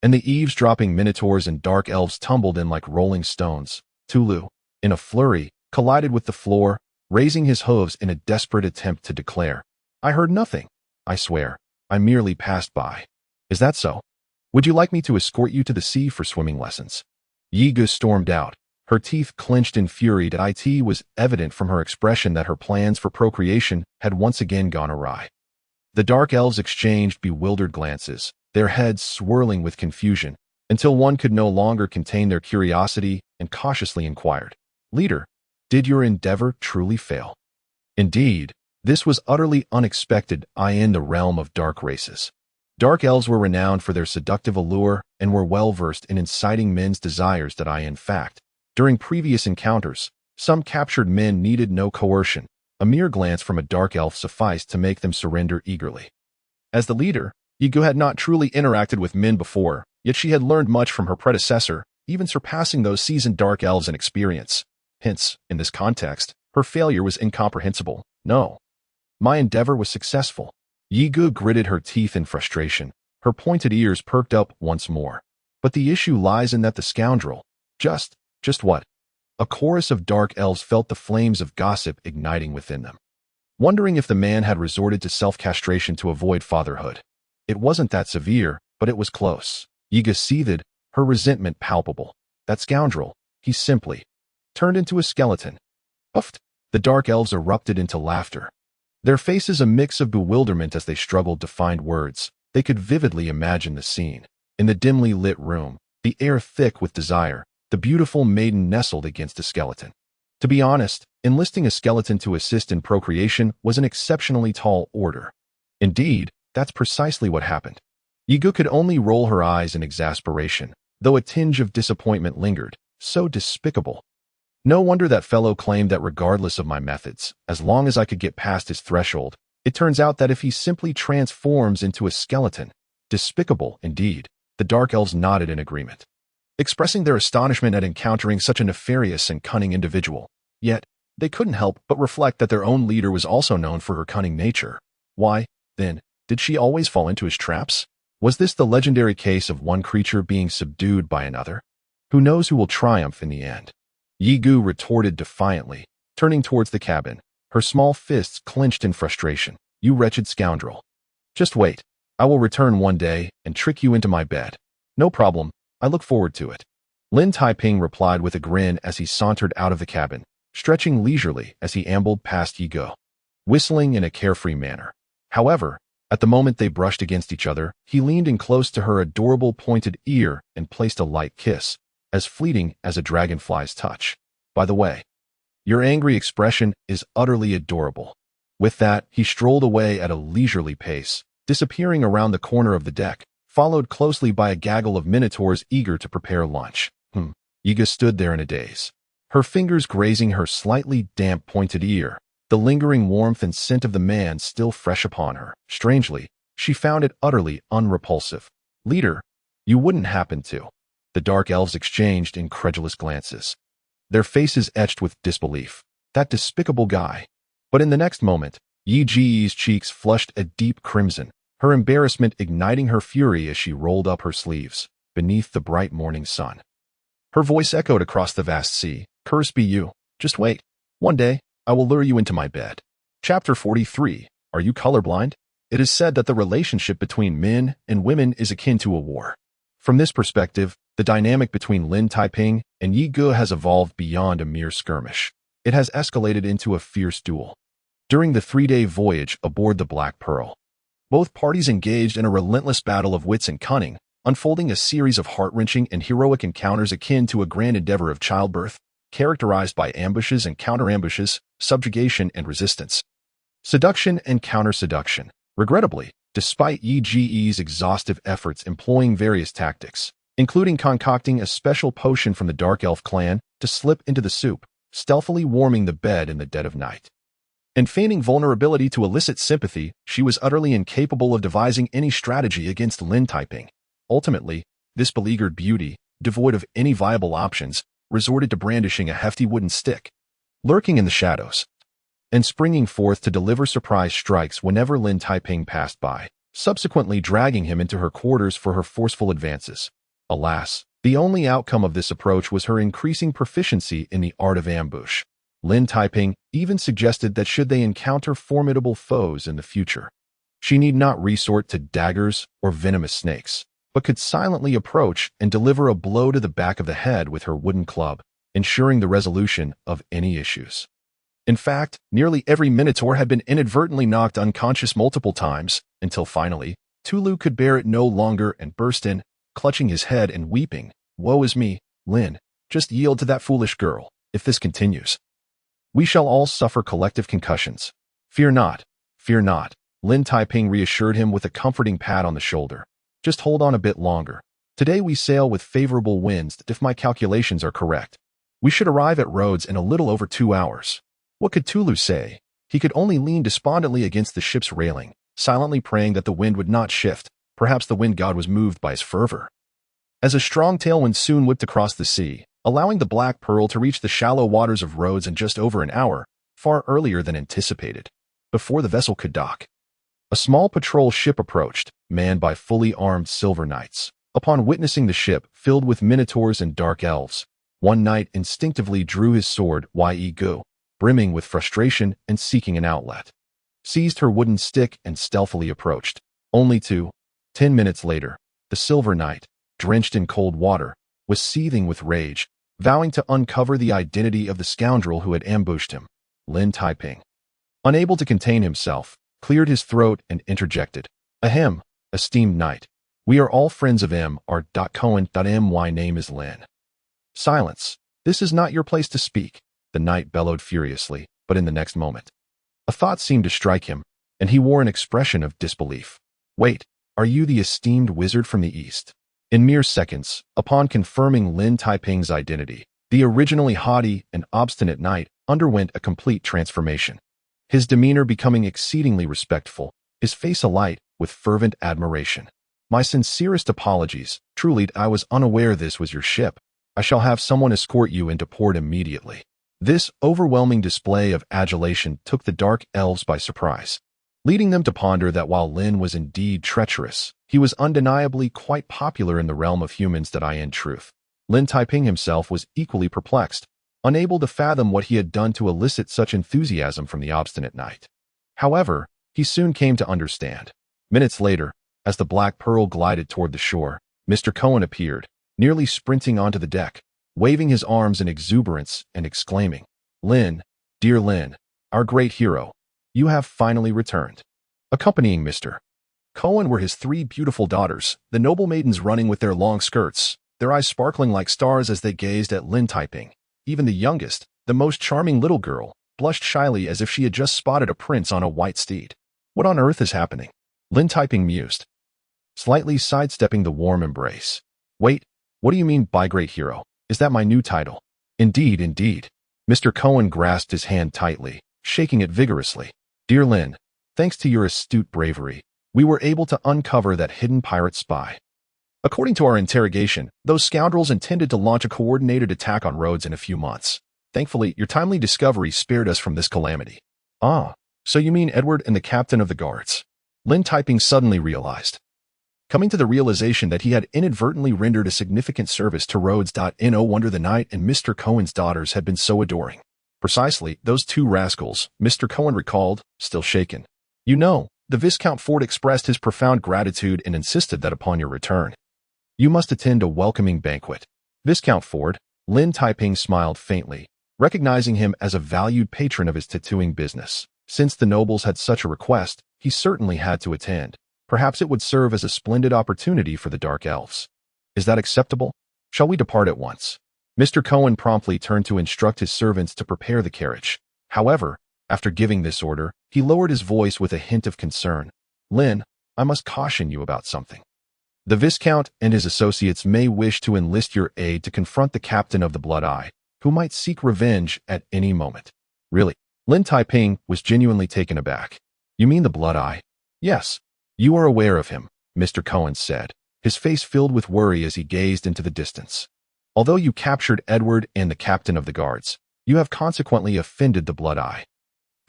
and the eavesdropping minotaurs and dark elves tumbled in like rolling stones. Tulu, in a flurry, collided with the floor, raising his hooves in a desperate attempt to declare, I heard nothing. I swear, I merely passed by. Is that so? Would you like me to escort you to the sea for swimming lessons? Yiga stormed out, her teeth clenched in fury. That it was evident from her expression that her plans for procreation had once again gone awry. The dark elves exchanged bewildered glances, their heads swirling with confusion, until one could no longer contain their curiosity and cautiously inquired, Leader, did your endeavor truly fail? Indeed, this was utterly unexpected in the realm of dark races. Dark elves were renowned for their seductive allure and were well-versed in inciting men's desires. In fact, during previous encounters, some captured men needed no coercion. A mere glance from a dark elf sufficed to make them surrender eagerly. As the leader, Yigu had not truly interacted with men before, yet she had learned much from her predecessor, even surpassing those seasoned dark elves in experience. Hence, in this context, her failure was incomprehensible. No. My endeavor was successful. Yigu gritted her teeth in frustration, her pointed ears perked up once more. But the issue lies in that the scoundrel, just what? A chorus of dark elves felt the flames of gossip igniting within them, wondering if the man had resorted to self-castration to avoid fatherhood. It wasn't that severe, but it was close. Yiga seethed, her resentment palpable. That scoundrel, he simply turned into a skeleton. Puffed. The dark elves erupted into laughter, their faces a mix of bewilderment as they struggled to find words. They could vividly imagine the scene. In the dimly lit room, the air thick with desire, the beautiful maiden nestled against a skeleton. To be honest, enlisting a skeleton to assist in procreation was an exceptionally tall order. Indeed, that's precisely what happened. Yigu could only roll her eyes in exasperation, though a tinge of disappointment lingered. So despicable. No wonder that fellow claimed that regardless of my methods, as long as I could get past his threshold, it turns out that if he simply transforms into a skeleton. Despicable, indeed. The dark elves nodded in agreement, expressing their astonishment at encountering such a nefarious and cunning individual. Yet, they couldn't help but reflect that their own leader was also known for her cunning nature. Why, then, did she always fall into his traps? Was this the legendary case of one creature being subdued by another? Who knows who will triumph in the end? Yigu retorted defiantly, turning towards the cabin, her small fists clenched in frustration. "You wretched scoundrel. Just wait. I will return one day and trick you into my bed. No problem. I look forward to it." Lin Taiping replied with a grin as he sauntered out of the cabin, stretching leisurely as he ambled past Yi Ge, whistling in a carefree manner. However, at the moment they brushed against each other, he leaned in close to her adorable pointed ear and placed a light kiss, as fleeting as a dragonfly's touch. "By the way, your angry expression is utterly adorable." With that, he strolled away at a leisurely pace, disappearing around the corner of the deck, followed closely by a gaggle of minotaurs eager to prepare lunch. Yiga stood there in a daze, her fingers grazing her slightly damp pointed ear, the lingering warmth and scent of the man still fresh upon her. Strangely, she found it utterly unrepulsive. "Leader, you wouldn't happen to?" The dark elves exchanged incredulous glances, their faces etched with disbelief. That despicable guy. But in the next moment, Yi Ji's cheeks flushed a deep crimson, her embarrassment igniting her fury as she rolled up her sleeves, beneath the bright morning sun. Her voice echoed across the vast sea. "Cursed be you. Just wait. One day, I will lure you into my bed." Chapter 43. Are you colorblind? It is said that the relationship between men and women is akin to a war. From this perspective, the dynamic between Lin Taiping and Yi Ge has evolved beyond a mere skirmish. It has escalated into a fierce duel. During the 3-day voyage aboard the Black Pearl, both parties engaged in a relentless battle of wits and cunning, unfolding a series of heart-wrenching and heroic encounters akin to a grand endeavor of childbirth, characterized by ambushes and counter-ambushes, subjugation and resistance, seduction and counter-seduction. Regrettably, despite Yi Ji's exhaustive efforts employing various tactics, including concocting a special potion from the Dark Elf clan to slip into the soup, stealthily warming the bed in the dead of night, and feigning vulnerability to elicit sympathy, she was utterly incapable of devising any strategy against Lin Taiping. Ultimately, this beleaguered beauty, devoid of any viable options, resorted to brandishing a hefty wooden stick, lurking in the shadows, and springing forth to deliver surprise strikes whenever Lin Taiping passed by, subsequently dragging him into her quarters for her forceful advances. Alas, the only outcome of this approach was her increasing proficiency in the art of ambush. Lin Taiping even suggested that should they encounter formidable foes in the future, she need not resort to daggers or venomous snakes, but could silently approach and deliver a blow to the back of the head with her wooden club, ensuring the resolution of any issues. In fact, nearly every minotaur had been inadvertently knocked unconscious multiple times, until finally, Tulu could bear it no longer and burst in, clutching his head and weeping. "Woe is me, Lin. Just yield to that foolish girl. If this continues, we shall all suffer collective concussions." Fear not, fear not," Lin Taiping reassured him with a comforting pat on the shoulder. "Just hold on a bit longer. Today we sail with favorable winds that, if my calculations are correct, we should arrive at Rhodes in a little over 2 hours." What could Tulu say? He could only lean despondently against the ship's railing, silently praying that the wind would not shift. Perhaps the wind god was moved by his fervor. As a strong tailwind soon whipped across the sea, allowing the Black Pearl to reach the shallow waters of Rhodes in just over an hour, far earlier than anticipated, before the vessel could dock, a small patrol ship approached, manned by fully armed silver knights. Upon witnessing the ship filled with minotaurs and dark elves, one knight instinctively drew his sword, Yi Ge, brimming with frustration and seeking an outlet, seized her wooden stick and stealthily approached, only to, 10 minutes later, the silver knight, drenched in cold water, was seething with rage, vowing to uncover the identity of the scoundrel who had ambushed him. Lin Taiping, unable to contain himself, cleared his throat and interjected, "Ahem, esteemed knight. We are all friends of M.Cohen.My name is Lin." "Silence. This is not your place to speak," the knight bellowed furiously, but in the next moment, a thought seemed to strike him, and he wore an expression of disbelief. "Wait, are you the esteemed wizard from the East?" In mere seconds, upon confirming Lin Taiping's identity, the originally haughty and obstinate knight underwent a complete transformation, his demeanor becoming exceedingly respectful, his face alight with fervent admiration. "My sincerest apologies. Truly, I was unaware this was your ship. I shall have someone escort you into port immediately." This overwhelming display of adulation took the dark elves by surprise, leading them to ponder that while Lin was indeed treacherous, he was undeniably quite popular in the realm of humans. In truth, Lin Taiping himself was equally perplexed. unable to fathom what he had done to elicit such enthusiasm from the obstinate knight. However, he soon came to understand. Minutes later, as the Black Pearl glided toward the shore, Mr. Cohen appeared, nearly sprinting onto the deck, waving his arms in exuberance and exclaiming, "Lynn, dear Lynn, our great hero, you have finally returned." Accompanying Mr. Cohen were his 3 beautiful daughters, the noble maidens running with their long skirts, their eyes sparkling like stars as they gazed at Lin Taiping. Even the youngest, the most charming little girl, blushed shyly as if she had just spotted a prince on a white steed. "What on earth is happening?" Lin Taiping mused, slightly sidestepping the warm embrace. "Wait, what do you mean by great hero? Is that my new title?" Indeed, indeed." Mr. Cohen grasped his hand tightly, shaking it vigorously. "Dear Lin, thanks to your astute bravery, we were able to uncover that hidden pirate spy. According to our interrogation, those scoundrels intended to launch a coordinated attack on Rhodes in a few months. Thankfully, your timely discovery spared us from this calamity." "Ah, so you mean Edward and the captain of the guards?" Lin Taiping suddenly realized. Coming to the realization that he had inadvertently rendered a significant service to Rhodes. No wonder the knight and Mr. Cohen's daughters had been so adoring. Precisely, those 2 rascals, Mr. Cohen recalled, still shaken. "You know, the Viscount Ford expressed his profound gratitude and insisted that upon your return, you must attend a welcoming banquet." Viscount Ford? Lin Taiping smiled faintly, recognizing him as a valued patron of his tattooing business. Since the nobles had such a request, he certainly had to attend. Perhaps it would serve as a splendid opportunity for the dark elves. "Is that acceptable? Shall we depart at once?" Mr. Cohen promptly turned to instruct his servants to prepare the carriage. However, after giving this order, he lowered his voice with a hint of concern. "Lin, I must caution you about something. The Viscount and his associates may wish to enlist your aid to confront the captain of the Blood Eye, who might seek revenge at any moment." "Really?" Lin Taiping was genuinely taken aback. "You mean the Blood Eye?" "Yes. You are aware of him," Mr. Cohen said, his face filled with worry as he gazed into the distance. "Although you captured Edward and the captain of the guards, you have consequently offended the Blood Eye.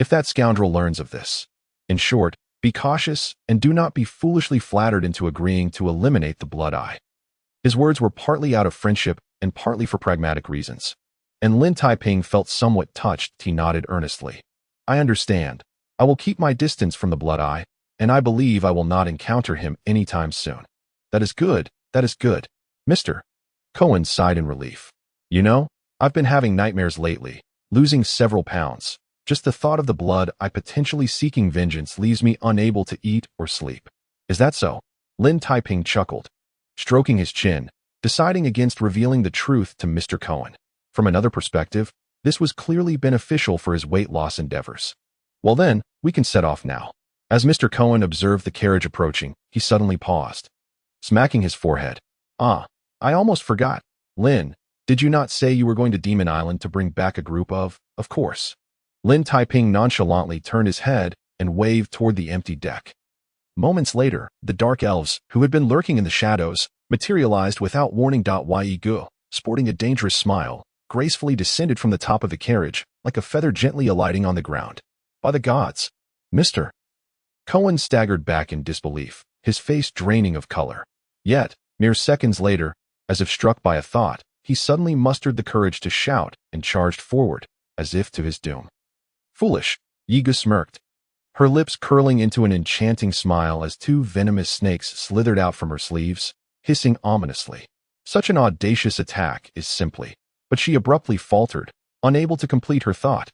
If that scoundrel learns of this, in short, be cautious and do not be foolishly flattered into agreeing to eliminate the Blood Eye." His words were partly out of friendship and partly for pragmatic reasons. And Lin Taiping felt somewhat touched. He nodded earnestly. "I understand. I will keep my distance from the Blood Eye, and I believe I will not encounter him anytime soon." "That is good. That is good." Mr. Cohen sighed in relief. "You know, I've been having nightmares lately, losing several pounds. Just the thought of the Blood Eye potentially seeking vengeance leaves me unable to eat or sleep." "Is that so?" Lin Taiping chuckled, stroking his chin, deciding against revealing the truth to Mr. Cohen. From another perspective, this was clearly beneficial for his weight loss endeavors. "Well then, we can set off now." As Mr. Cohen observed the carriage approaching, he suddenly paused, smacking his forehead. "Ah, I almost forgot. Lin, did you not say you were going to Demon Island to bring back a group of course?" Lin Taiping nonchalantly turned his head and waved toward the empty deck. Moments later, the dark elves, who had been lurking in the shadows, materialized without warning. Ye Gu, sporting a dangerous smile, gracefully descended from the top of the carriage, like a feather gently alighting on the ground. "By the gods!" Mr. Cohen staggered back in disbelief, his face draining of color. Yet, mere seconds later, as if struck by a thought, he suddenly mustered the courage to shout and charged forward, as if to his doom. "Foolish," Yiga smirked, her lips curling into an enchanting smile as 2 venomous snakes slithered out from her sleeves, hissing ominously. "Such an audacious attack is simply—" But she abruptly faltered, unable to complete her thought.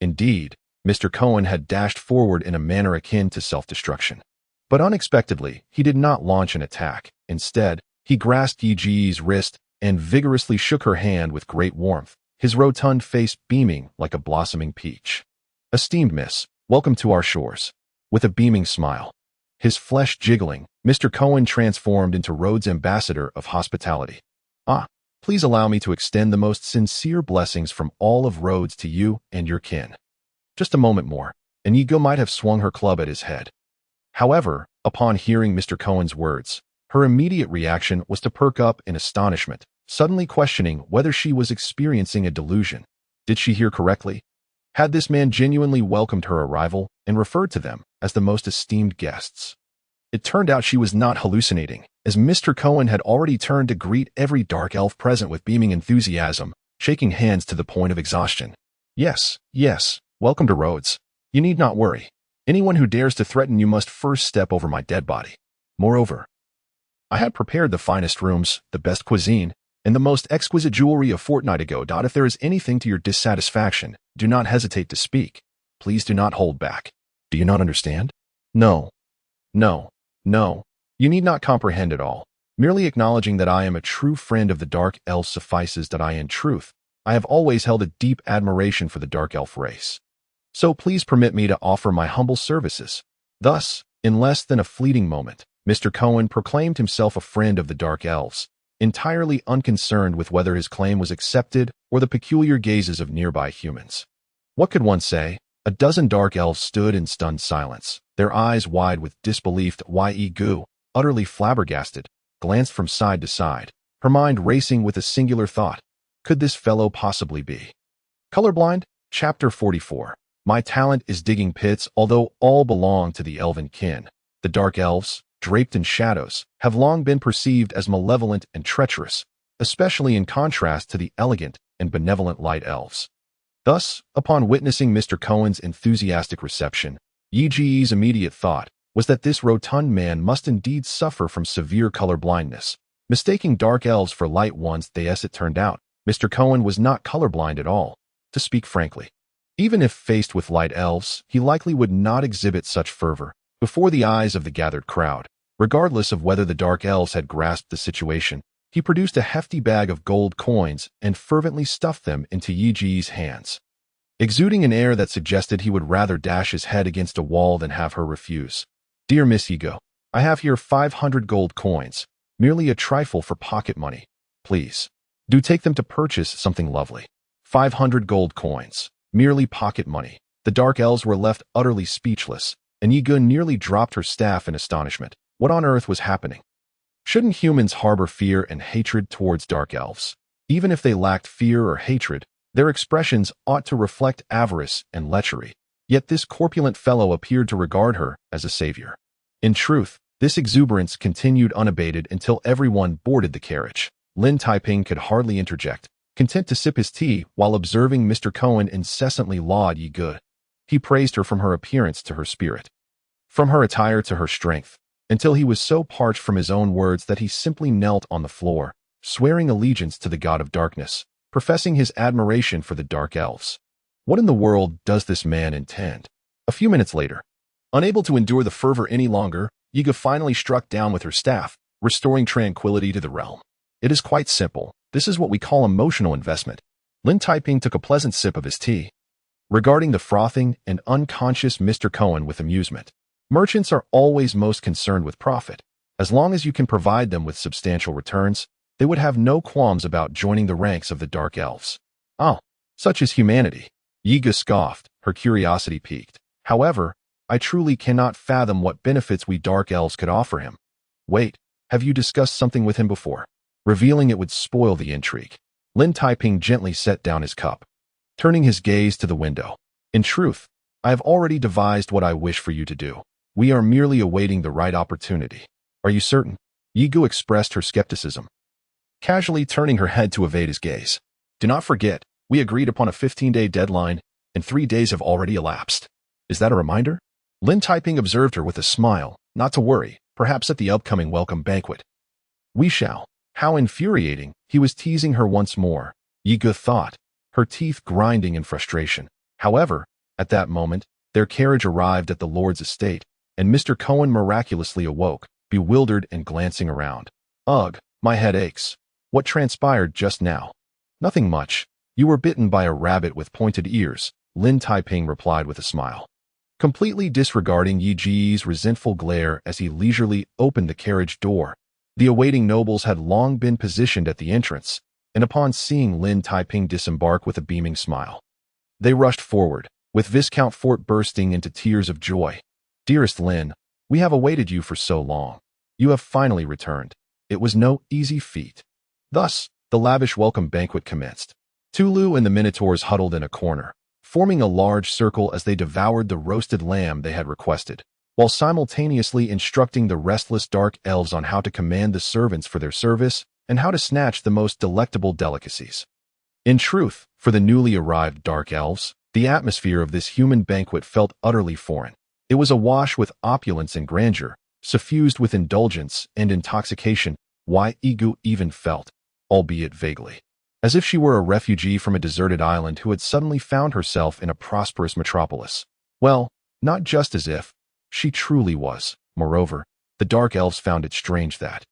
Indeed, Mr. Cohen had dashed forward in a manner akin to self-destruction. But unexpectedly, he did not launch an attack. Instead, he grasped Yi Ji's wrist and vigorously shook her hand with great warmth, his rotund face beaming like a blossoming peach. "Esteemed miss, welcome to our shores." With a beaming smile, his flesh jiggling, Mr. Cohen transformed into Rhodes' ambassador of hospitality. "Ah, please allow me to extend the most sincere blessings from all of Rhodes to you and your kin." Just a moment more, and Yigo might have swung her club at his head. However, upon hearing Mr. Cohen's words, her immediate reaction was to perk up in astonishment, suddenly questioning whether she was experiencing a delusion. Did she hear correctly? Had this man genuinely welcomed her arrival and referred to them as the most esteemed guests? It turned out she was not hallucinating, as Mr. Cohen had already turned to greet every dark elf present with beaming enthusiasm, shaking hands to the point of exhaustion. Yes, yes, welcome to Rhodes. You need not worry. Anyone who dares to threaten you must first step over my dead body. Moreover, I had prepared the finest rooms, the best cuisine, and the most exquisite jewelry a fortnight ago. If there is anything to your dissatisfaction, do not hesitate to speak. Please do not hold back. Do you not understand? No. No. No. You need not comprehend it all. Merely acknowledging that I am a true friend of the Dark Elves suffices. That in truth, I have always held a deep admiration for the Dark Elf race. So please permit me to offer my humble services. Thus, in less than a fleeting moment, Mr. Cohen proclaimed himself a friend of the Dark Elves, entirely unconcerned with whether his claim was accepted or the peculiar gazes of nearby humans. What could one say? A dozen Dark Elves stood in stunned silence, their eyes wide with disbelief. Ye Gu, utterly flabbergasted, glanced from side to side, her mind racing with a singular thought. Could this fellow possibly be colorblind? Chapter 44. My talent is digging pits. Although all belong to the elven kin, the Dark Elves, draped in shadows, have long been perceived as malevolent and treacherous, especially in contrast to the elegant and benevolent Light Elves. Thus, upon witnessing Mr. Cohen's enthusiastic reception, Yi's immediate thought was that this rotund man must indeed suffer from severe color blindness. Mistaking Dark Elves for light ones, as it turned out, Mr. Cohen was not colorblind at all. To speak frankly, even if faced with Light Elves, he likely would not exhibit such fervor before the eyes of the gathered crowd. Regardless of whether the Dark Elves had grasped the situation, he produced a hefty bag of gold coins and fervently stuffed them into Yi's hands, exuding an air that suggested he would rather dash his head against a wall than have her refuse. Dear Miss Yigo, I have here 500 gold coins, merely a trifle for pocket money. Please, do take them to purchase something lovely. 500 gold coins, merely pocket money. The Dark Elves were left utterly speechless, and Yigo nearly dropped her staff in astonishment. What on earth was happening? Shouldn't humans harbor fear and hatred towards Dark Elves? Even if they lacked fear or hatred, their expressions ought to reflect avarice and lechery. Yet this corpulent fellow appeared to regard her as a savior. In truth, this exuberance continued unabated until everyone boarded the carriage. Lin Taiping could hardly interject, content to sip his tea while observing Mr. Cohen incessantly laud Yi Gu. He praised her from her appearance to her spirit, from her attire to her strength, until he was so parched from his own words that he simply knelt on the floor, swearing allegiance to the god of darkness, professing his admiration for the Dark Elves. What in the world does this man intend? A few minutes later, unable to endure the fervor any longer, Yiga finally struck down with her staff, restoring tranquility to the realm. It is quite simple. This is what we call emotional investment. Lin Taiping took a pleasant sip of his tea, regarding the frothing and unconscious Mr. Cohen with amusement. Merchants are always most concerned with profit. As long as you can provide them with substantial returns, they would have no qualms about joining the ranks of the Dark Elves. Oh, such is humanity. Yiga scoffed, her curiosity piqued. However, I truly cannot fathom what benefits we Dark Elves could offer him. Wait, have you discussed something with him before? Revealing it would spoil the intrigue. Lin Taiping gently set down his cup, turning his gaze to the window. In truth, I have already devised what I wish for you to do. We are merely awaiting the right opportunity. Are you certain? Yigu expressed her skepticism, casually turning her head to evade his gaze. Do not forget, we agreed upon a 15-day deadline, and 3 days have already elapsed. Is that a reminder? Lin Taiping observed her with a smile. Not to worry, perhaps at the upcoming welcome banquet. We shall. How infuriating. He was teasing her once more, Yigu thought, her teeth grinding in frustration. However, at that moment, their carriage arrived at the Lord's estate, and Mr. Cohen miraculously awoke, bewildered and glancing around. Ugh, my head aches. What transpired just now? Nothing much. You were bitten by a rabbit with pointed ears, Lin Taiping replied with a smile, completely disregarding Yi Ji's resentful glare as he leisurely opened the carriage door. The awaiting nobles had long been positioned at the entrance, and upon seeing Lin Taiping disembark with a beaming smile, they rushed forward, with Viscount Fort bursting into tears of joy. Dearest Lin, we have awaited you for so long. You have finally returned. It was no easy feat. Thus, the lavish welcome banquet commenced. Tulu and the Minotaurs huddled in a corner, forming a large circle as they devoured the roasted lamb they had requested, while simultaneously instructing the restless Dark Elves on how to command the servants for their service and how to snatch the most delectable delicacies. In truth, for the newly arrived dark elves, the atmosphere of this human banquet felt utterly foreign. It was awash with opulence and grandeur, suffused with indulgence and intoxication. Why Igu even felt, albeit vaguely, as if she were a refugee from a deserted island who had suddenly found herself in a prosperous metropolis. Well, not just as if. She truly was. Moreover, the dark elves found it strange that,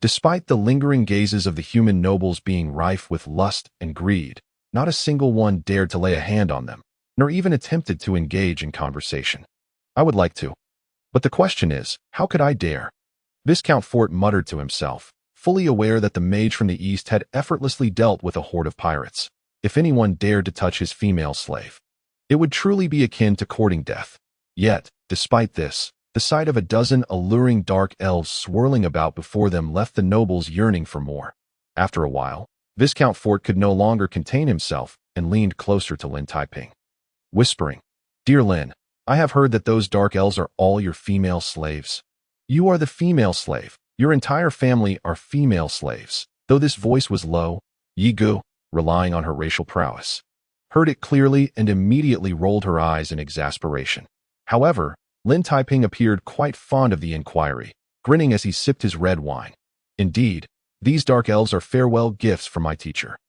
despite the lingering gazes of the human nobles being rife with lust and greed, not a single one dared to lay a hand on them, nor even attempted to engage in conversation. I would like to. But the question is, how could I dare? Viscount Fort muttered to himself, fully aware that the mage from the east had effortlessly dealt with a horde of pirates. If anyone dared to touch his female slave, it would truly be akin to courting death. Yet, despite this, the sight of a dozen alluring dark elves swirling about before them left the nobles yearning for more. After a while, Viscount Fort could no longer contain himself and leaned closer to Lin Taiping, whispering, "Dear Lin, I have heard that those dark elves are all your female slaves. You are the female slave. Your entire family are female slaves." Though this voice was low, Yi Gu, relying on her racial prowess, heard it clearly and immediately rolled her eyes in exasperation. However, Lin Taiping appeared quite fond of the inquiry, grinning as he sipped his red wine. "Indeed, these dark elves are farewell gifts from my teacher,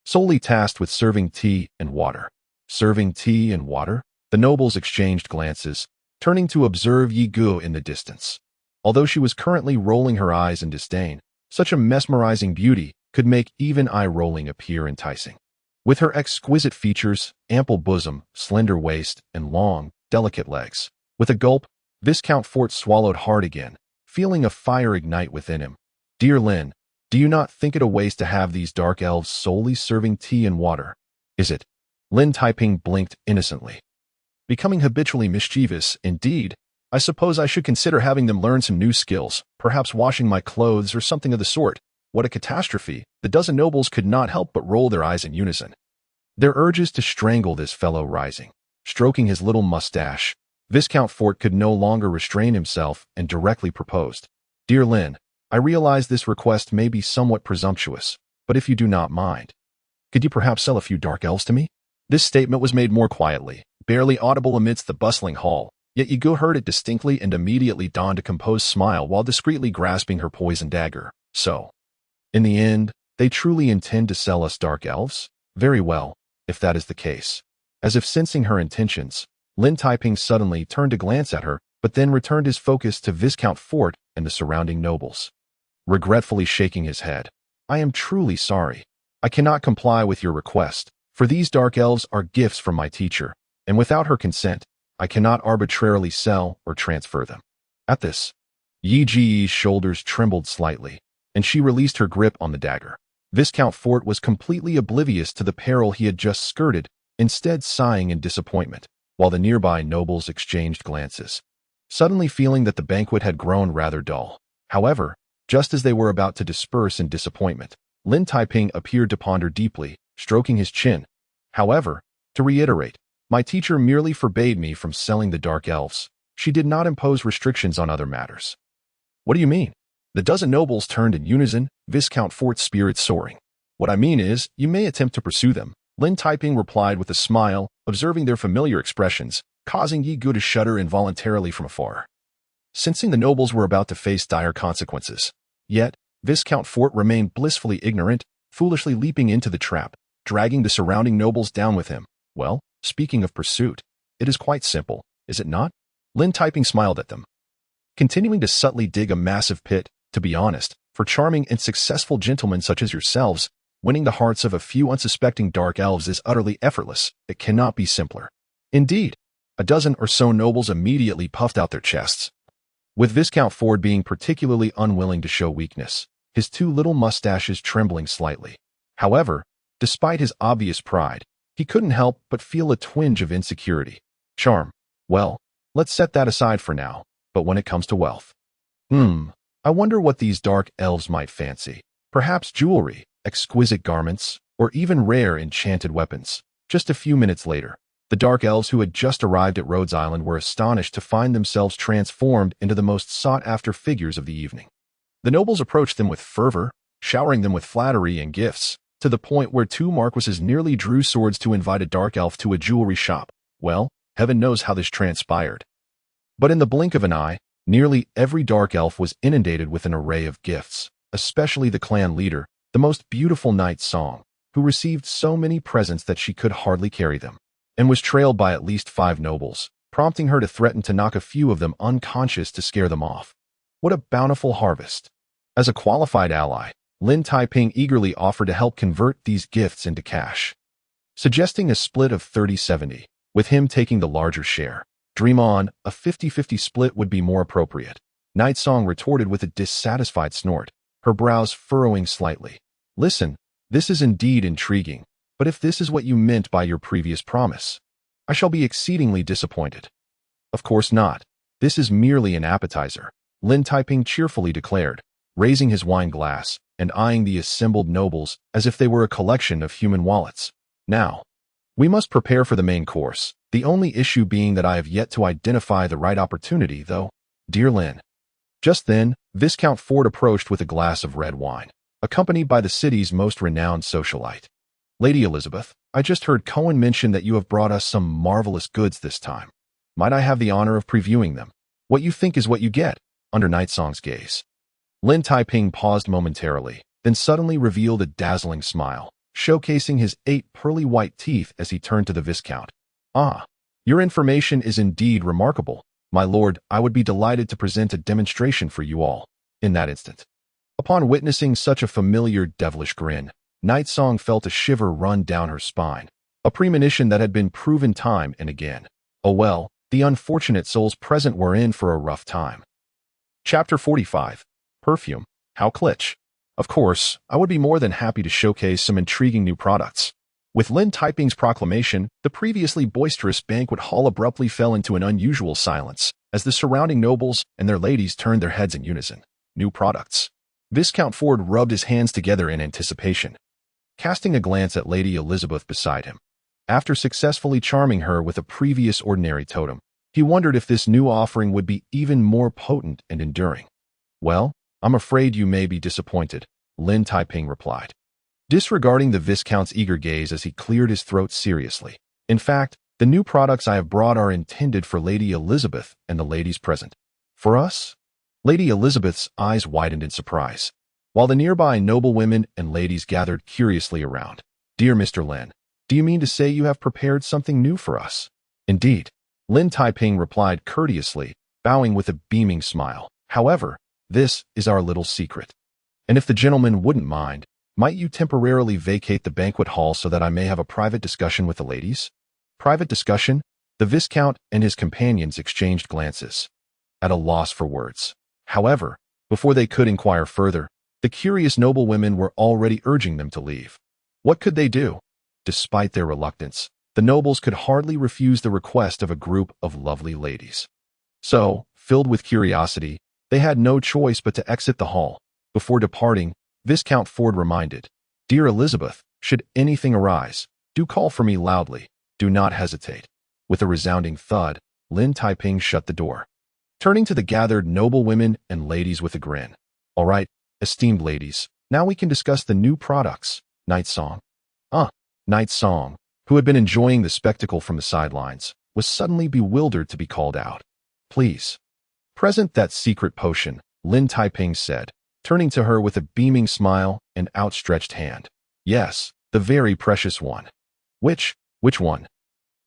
solely tasked with serving tea and water." Serving tea and water? The nobles exchanged glances, turning to observe Yi Gu in the distance. Although she was currently rolling her eyes in disdain, such a mesmerizing beauty could make even eye-rolling appear enticing. With her exquisite features, ample bosom, slender waist, and long, delicate legs. With a gulp, Viscount Fort swallowed hard again, feeling a fire ignite within him. "Dear Lin, do you not think it a waste to have these dark elves solely serving tea and water? Is it?" Lin Taiping blinked innocently. "Becoming habitually mischievous, indeed. I suppose I should consider having them learn some new skills, perhaps washing my clothes or something of the sort." What a catastrophe! The dozen nobles could not help but roll their eyes in unison, their urges to strangle this fellow rising. Stroking his little mustache, Viscount Fort could no longer restrain himself and directly proposed, "Dear Lin, I realize this request may be somewhat presumptuous, but if you do not mind, could you perhaps sell a few dark elves to me?" This statement was made more quietly, barely audible amidst the bustling hall, yet Yi Gu heard it distinctly and immediately donned a composed smile while discreetly grasping her poisoned dagger. "So, in the end, they truly intend to sell us dark elves? Very well, if that is the case." As if sensing her intentions, Lin Taiping suddenly turned to glance at her, but then returned his focus to Viscount Fort and the surrounding nobles, regretfully shaking his head. "I am truly sorry. I cannot comply with your request, for these dark elves are gifts from my teacher, and without her consent, I cannot arbitrarily sell or transfer them." At this, Yi Ji's shoulders trembled slightly, and she released her grip on the dagger. Viscount Fort was completely oblivious to the peril he had just skirted, instead sighing in disappointment, while the nearby nobles exchanged glances, suddenly feeling that the banquet had grown rather dull. However, just as they were about to disperse in disappointment, Lin Taiping appeared to ponder deeply, stroking his chin. "However, to reiterate, my teacher merely forbade me from selling the dark elves. She did not impose restrictions on other matters." "What do you mean?" The dozen nobles turned in unison, Viscount Fort's spirits soaring. "What I mean is, you may attempt to pursue them," Lin Taiping replied with a smile, observing their familiar expressions, causing Yi Gu to shudder involuntarily from afar, sensing the nobles were about to face dire consequences. Yet, Viscount Fort remained blissfully ignorant, foolishly leaping into the trap, dragging the surrounding nobles down with him. "Well, speaking of pursuit, it is quite simple, is it not?" Lin Taiping smiled at them, continuing to subtly dig a massive pit. "To be honest, for charming and successful gentlemen such as yourselves, winning the hearts of a few unsuspecting dark elves is utterly effortless. It cannot be simpler." Indeed, a dozen or so nobles immediately puffed out their chests, with Viscount Ford being particularly unwilling to show weakness, his two little mustaches trembling slightly. However, despite his obvious pride, he couldn't help but feel a twinge of insecurity. Charm. Well, let's set that aside for now, but when it comes to wealth, I wonder what these dark elves might fancy. Perhaps jewelry, exquisite garments, or even rare enchanted weapons. Just a few minutes later, the dark elves who had just arrived at Rhodes Island were astonished to find themselves transformed into the most sought-after figures of the evening. The nobles approached them with fervor, showering them with flattery and gifts, to the point where two marquises nearly drew swords to invite a dark elf to a jewelry shop. Well, heaven knows how this transpired. But in the blink of an eye, nearly every dark elf was inundated with an array of gifts, especially the clan leader, the most beautiful Night Song, who received so many presents that she could hardly carry them, and was trailed by at least 5 nobles, prompting her to threaten to knock a few of them unconscious to scare them off. What a bountiful harvest! As a qualified ally, Lin Taiping eagerly offered to help convert these gifts into cash, suggesting a split of 30-70, with him taking the larger share. Dream on, a 50-50 split would be more appropriate. Night Song retorted with a dissatisfied snort, her brows furrowing slightly. Listen, this is indeed intriguing, but if this is what you meant by your previous promise, I shall be exceedingly disappointed. Of course not. This is merely an appetizer, Lin Taiping cheerfully declared, raising his wine glass and eyeing the assembled nobles as if they were a collection of human wallets. Now, we must prepare for the main course, the only issue being that I have yet to identify the right opportunity, though, dear Lin. Just then, Viscount Ford approached with a glass of red wine, accompanied by the city's most renowned socialite. Lady Elizabeth, I just heard Cohen mention that you have brought us some marvelous goods this time. Might I have the honor of previewing them? What you think is what you get, under Night Song's gaze. Lin Taiping paused momentarily, then suddenly revealed a dazzling smile, showcasing his 8 pearly white teeth as he turned to the Viscount. Ah, your information is indeed remarkable. My lord, I would be delighted to present a demonstration for you all, in that instant. Upon witnessing such a familiar devilish grin, Night Song felt a shiver run down her spine, a premonition that had been proven time and again. Oh well, the unfortunate souls present were in for a rough time. Chapter 45. Perfume. How Klitsch. Of course, I would be more than happy to showcase some intriguing new products. With Lin Taiping's proclamation, the previously boisterous banquet hall abruptly fell into an unusual silence, as the surrounding nobles and their ladies turned their heads in unison. New products. Viscount Ford rubbed his hands together in anticipation, casting a glance at Lady Elizabeth beside him. After successfully charming her with a previous ordinary totem, he wondered if this new offering would be even more potent and enduring. Well, I'm afraid you may be disappointed, Lin Taiping replied, disregarding the Viscount's eager gaze as he cleared his throat seriously. In fact, the new products I have brought are intended for Lady Elizabeth and the ladies present. For us? Lady Elizabeth's eyes widened in surprise, while the nearby noblewomen and ladies gathered curiously around. Dear Mr. Lin, do you mean to say you have prepared something new for us? Indeed, Lin Taiping replied courteously, bowing with a beaming smile. However, this is our little secret. And if the gentleman wouldn't mind, might you temporarily vacate the banquet hall so that I may have a private discussion with the ladies? Private discussion? The Viscount and his companions exchanged glances, at a loss for words. However, before they could inquire further, the curious noblewomen were already urging them to leave. What could they do? Despite their reluctance, the nobles could hardly refuse the request of a group of lovely ladies. So, filled with curiosity, they had no choice but to exit the hall. Before departing, Viscount Ford reminded, Dear Elizabeth, should anything arise, do call for me loudly. Do not hesitate. With a resounding thud, Lin Taiping shut the door, turning to the gathered noblewomen and ladies with a grin. All right, esteemed ladies, now we can discuss the new products. Night Song. Night Song, who had been enjoying the spectacle from the sidelines, was suddenly bewildered to be called out. Please. Present that secret potion, Lin Taiping said, turning to her with a beaming smile and outstretched hand. Yes, the very precious one. Which one?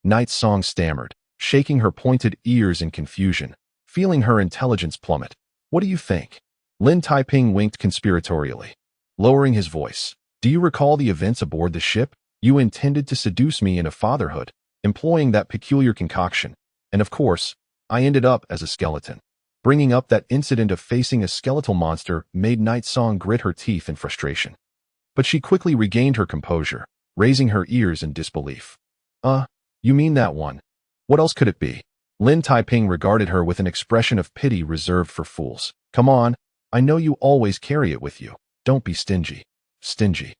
Night Song stammered, shaking her pointed ears in confusion, feeling her intelligence plummet. What do you think? Lin Taiping winked conspiratorially, lowering his voice. Do you recall the events aboard the ship? You intended to seduce me into fatherhood, employing that peculiar concoction, and of course, I ended up as a skeleton. Bringing up that incident of facing a skeletal monster made Night Song grit her teeth in frustration. But she quickly regained her composure, raising her ears in disbelief. You mean that one? What else could it be? Lin Taiping regarded her with an expression of pity reserved for fools. Come on, I know you always carry it with you. Don't be stingy. Stingy.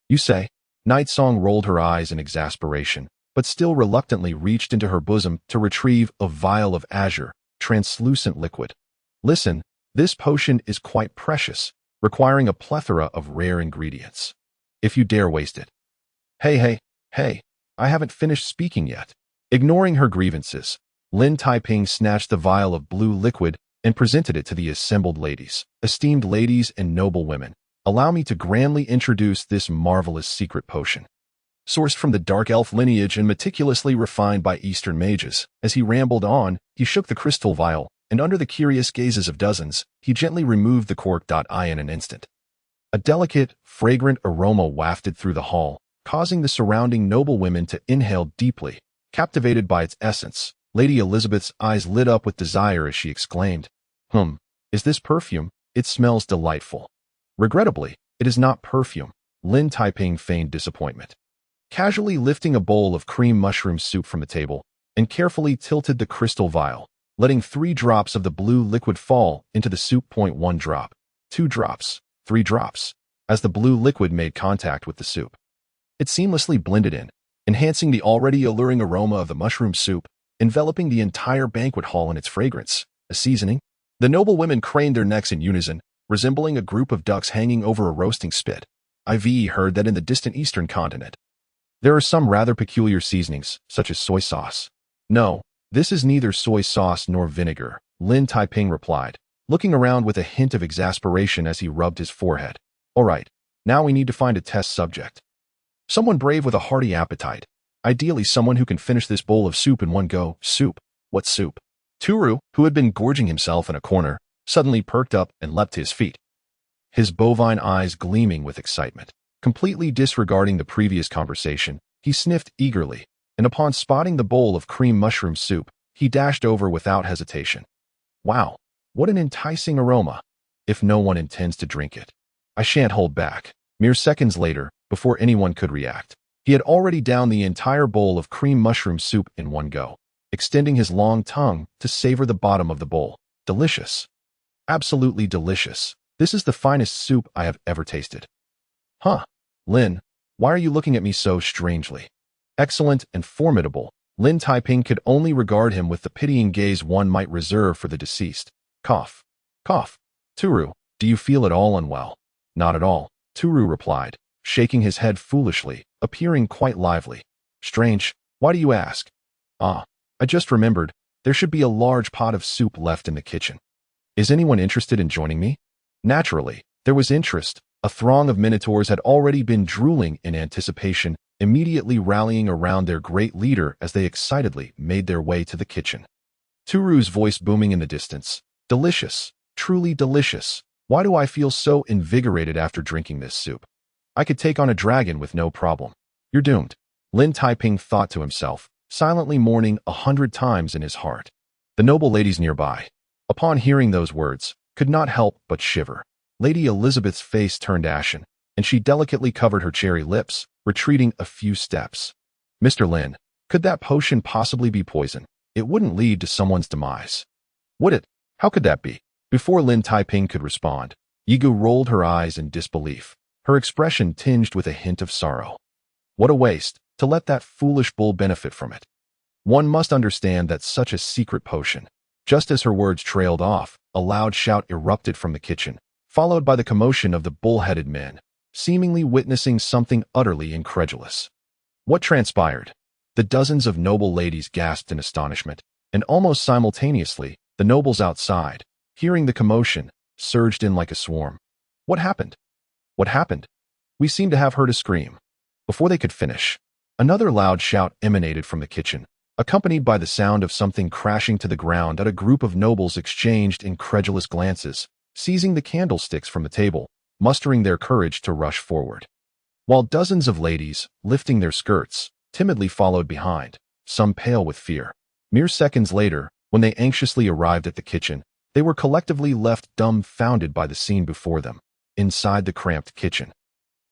You say? Night Song rolled her eyes in exasperation, but still reluctantly reached into her bosom to retrieve a vial of azure, translucent liquid. Listen, this potion is quite precious, requiring a plethora of rare ingredients. if you dare waste it. Hey, I haven't finished speaking yet. Ignoring her grievances, Lin Taiping snatched the vial of blue liquid and presented it to the assembled ladies. Esteemed ladies and noble women, allow me to grandly introduce this marvelous secret potion. Sourced from the dark elf lineage and meticulously refined by Eastern mages, as he rambled on, he shook the crystal vial, and under the curious gazes of dozens, he gently removed the cork. In an instant. A delicate, fragrant aroma wafted through the hall, causing the surrounding noble women to inhale deeply. Captivated by its essence, Lady Elizabeth's eyes lit up with desire as she exclaimed, is this perfume? It smells delightful. Regrettably, it is not perfume. Lin Taiping feigned disappointment. Casually lifting a bowl of cream mushroom soup from the table, and carefully tilted the crystal vial, letting 3 drops of the blue liquid fall into the soup. 1 drop, 2 drops, 3 drops, as the blue liquid made contact with the soup. It seamlessly blended in, enhancing the already alluring aroma of the mushroom soup, enveloping the entire banquet hall in its fragrance. A seasoning? The noble women craned their necks in unison, resembling a group of ducks hanging over a roasting spit. I've heard that in the distant eastern continent, there are some rather peculiar seasonings, such as soy sauce. No, this is neither soy sauce nor vinegar, Lin Taiping replied, looking around with a hint of exasperation as he rubbed his forehead. All right, now we need to find a test subject. Someone brave with a hearty appetite. Ideally someone who can finish this bowl of soup in one go. Soup? What soup? Turu, who had been gorging himself in a corner, suddenly perked up and leapt to his feet. His bovine eyes gleaming with excitement. Completely disregarding the previous conversation, he sniffed eagerly, and upon spotting the bowl of cream mushroom soup, he dashed over without hesitation. Wow, what an enticing aroma! If no one intends to drink it, I shan't hold back. Mere seconds later, before anyone could react, he had already downed the entire bowl of cream mushroom soup in one go, extending his long tongue to savor the bottom of the bowl. Delicious. Absolutely delicious. This is the finest soup I have ever tasted. Lin, why are you looking at me so strangely? Excellent and formidable, Lin Taiping could only regard him with the pitying gaze one might reserve for the deceased. Cough. Cough. Turu, do you feel at all unwell? Not at all, Turu replied, shaking his head foolishly, appearing quite lively. Strange, why do you ask? I just remembered, there should be a large pot of soup left in the kitchen. Is anyone interested in joining me? Naturally, there was interest. A throng of minotaurs had already been drooling in anticipation, immediately rallying around their great leader as they excitedly made their way to the kitchen. Turu's voice booming in the distance. Delicious, truly delicious. Why do I feel so invigorated after drinking this soup? I could take on a dragon with no problem. You're doomed, Lin Taiping thought to himself, silently mourning 100 times in his heart. The noble ladies nearby, upon hearing those words, could not help but shiver. Lady Elizabeth's face turned ashen, and she delicately covered her cherry lips, retreating a few steps. Mr. Lin, could that potion possibly be poison? It wouldn't lead to someone's demise. Would it? How could that be? Before Lin Taiping could respond, Yigu rolled her eyes in disbelief, her expression tinged with a hint of sorrow. What a waste, to let that foolish bull benefit from it. One must understand that such a secret potion. Just as her words trailed off, a loud shout erupted from the kitchen, followed by the commotion of the bull-headed men, seemingly witnessing something utterly incredulous. What transpired? The dozens of noble ladies gasped in astonishment, and almost simultaneously, the nobles outside, hearing the commotion, surged in like a swarm. What happened? What happened? We seem to have heard a scream. Before they could finish, another loud shout emanated from the kitchen, accompanied by the sound of something crashing to the ground. A group of nobles exchanged incredulous glances, seizing the candlesticks from the table, mustering their courage to rush forward. While dozens of ladies, lifting their skirts, timidly followed behind, some pale with fear. Mere seconds later, when they anxiously arrived at the kitchen, they were collectively left dumbfounded by the scene before them. Inside the cramped kitchen,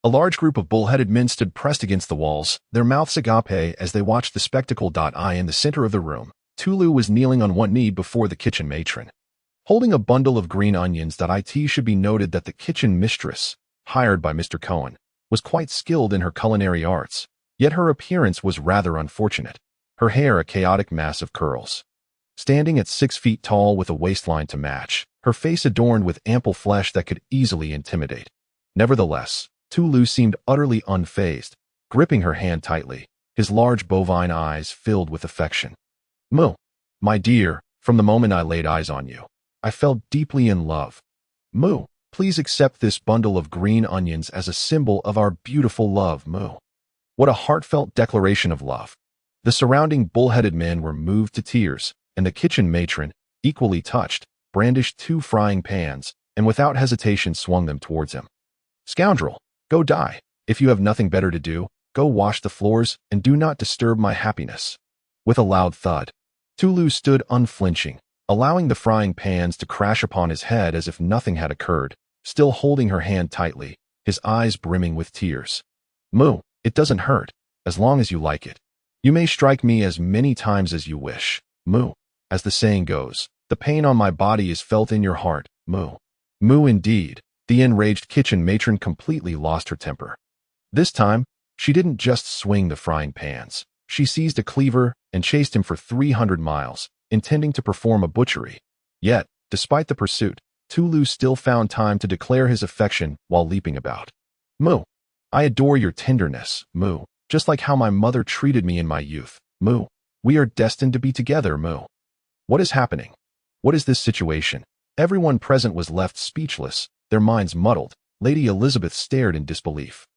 a large group of bull-headed men stood pressed against the walls, their mouths agape as they watched the spectacle. In the center of the room, Tulu was kneeling on one knee before the kitchen matron, holding a bundle of green onions. It should be noted that the kitchen mistress, hired by Mr. Cohen, was quite skilled in her culinary arts, yet her appearance was rather unfortunate, her hair a chaotic mass of curls. Standing at 6 feet tall with a waistline to match, her face adorned with ample flesh that could easily intimidate. Nevertheless, Tulu seemed utterly unfazed, gripping her hand tightly, his large bovine eyes filled with affection. Moo, my dear, from the moment I laid eyes on you, I fell deeply in love. Moo, please accept this bundle of green onions as a symbol of our beautiful love, Moo. What a heartfelt declaration of love. The surrounding bull-headed men were moved to tears, and the kitchen matron, equally touched, brandished 2 frying pans, and without hesitation swung them towards him. Scoundrel, go die. If you have nothing better to do, go wash the floors and do not disturb my happiness. With a loud thud, Tulu stood unflinching, allowing the frying pans to crash upon his head as if nothing had occurred, still holding her hand tightly, his eyes brimming with tears. Moo, it doesn't hurt, as long as you like it. You may strike me as many times as you wish, Moo. As the saying goes, the pain on my body is felt in your heart, Moo. Moo indeed. The enraged kitchen matron completely lost her temper. This time, she didn't just swing the frying pans. She seized a cleaver and chased him for 300 miles, intending to perform a butchery. Yet, despite the pursuit, Tulu still found time to declare his affection while leaping about. Moo, I adore your tenderness, Moo, just like how my mother treated me in my youth, Moo. We are destined to be together, Moo. What is happening? What is this situation? Everyone present was left speechless, their minds muddled. Lady Elizabeth stared in disbelief,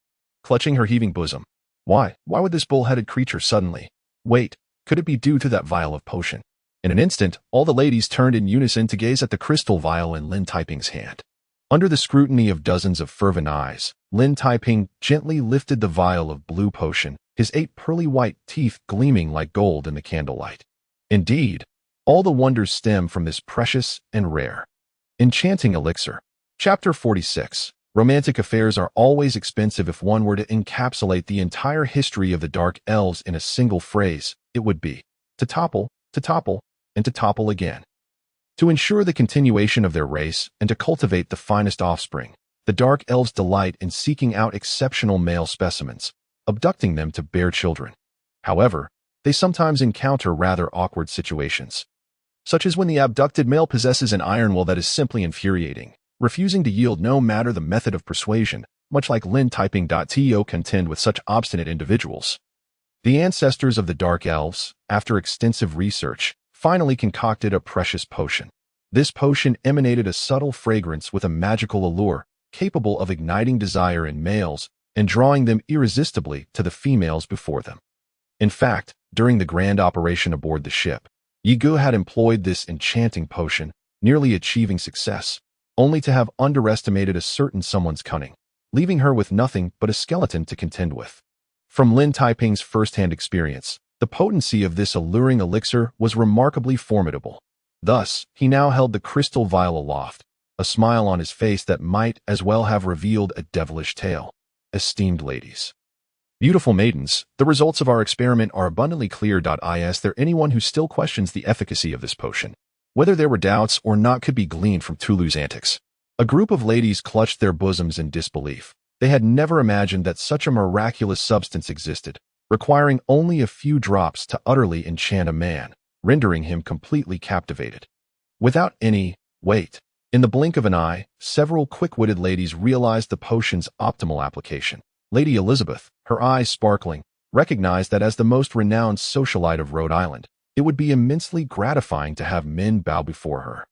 clutching her heaving bosom. Why would this bull-headed creature suddenly? Wait, could it be due to that vial of potion? In an instant, all the ladies turned in unison to gaze at the crystal vial in Lin Taiping's hand. Under the scrutiny of dozens of fervent eyes, Lin Taiping gently lifted the vial of blue potion, his 8 pearly white teeth gleaming like gold in the candlelight. Indeed, all the wonders stem from this precious and rare, enchanting elixir. Chapter 46. Romantic affairs are always expensive. If one were to encapsulate the entire history of the Dark Elves in a single phrase, it would be to topple, and to topple again. To ensure the continuation of their race and to cultivate the finest offspring, the Dark Elves delight in seeking out exceptional male specimens, abducting them to bear children. However, they sometimes encounter rather awkward situations, such as when the abducted male possesses an iron will that is simply infuriating, refusing to yield no matter the method of persuasion, much like Lin Taiping. To contend with such obstinate individuals. The ancestors of the Dark Elves, after extensive research, finally concocted a precious potion. This potion emanated a subtle fragrance with a magical allure, capable of igniting desire in males and drawing them irresistibly to the females before them. In fact, during the grand operation aboard the ship, Yigu had employed this enchanting potion, nearly achieving success, only to have underestimated a certain someone's cunning, leaving her with nothing but a skeleton to contend with. From Lin Taiping's first-hand experience, the potency of this alluring elixir was remarkably formidable. Thus, he now held the crystal vial aloft, a smile on his face that might as well have revealed a devilish tale. Esteemed ladies, beautiful maidens, the results of our experiment are abundantly clear. Is there anyone who still questions the efficacy of this potion? Whether there were doubts or not could be gleaned from Tulu's antics. A group of ladies clutched their bosoms in disbelief. They had never imagined that such a miraculous substance existed, requiring only a few drops to utterly enchant a man, rendering him completely captivated. Without any wait, in the blink of an eye, several quick-witted ladies realized the potion's optimal application. Lady Elizabeth, her eyes sparkling, recognized that as the most renowned socialite of Rhode Island, it would be immensely gratifying to have men bow before her.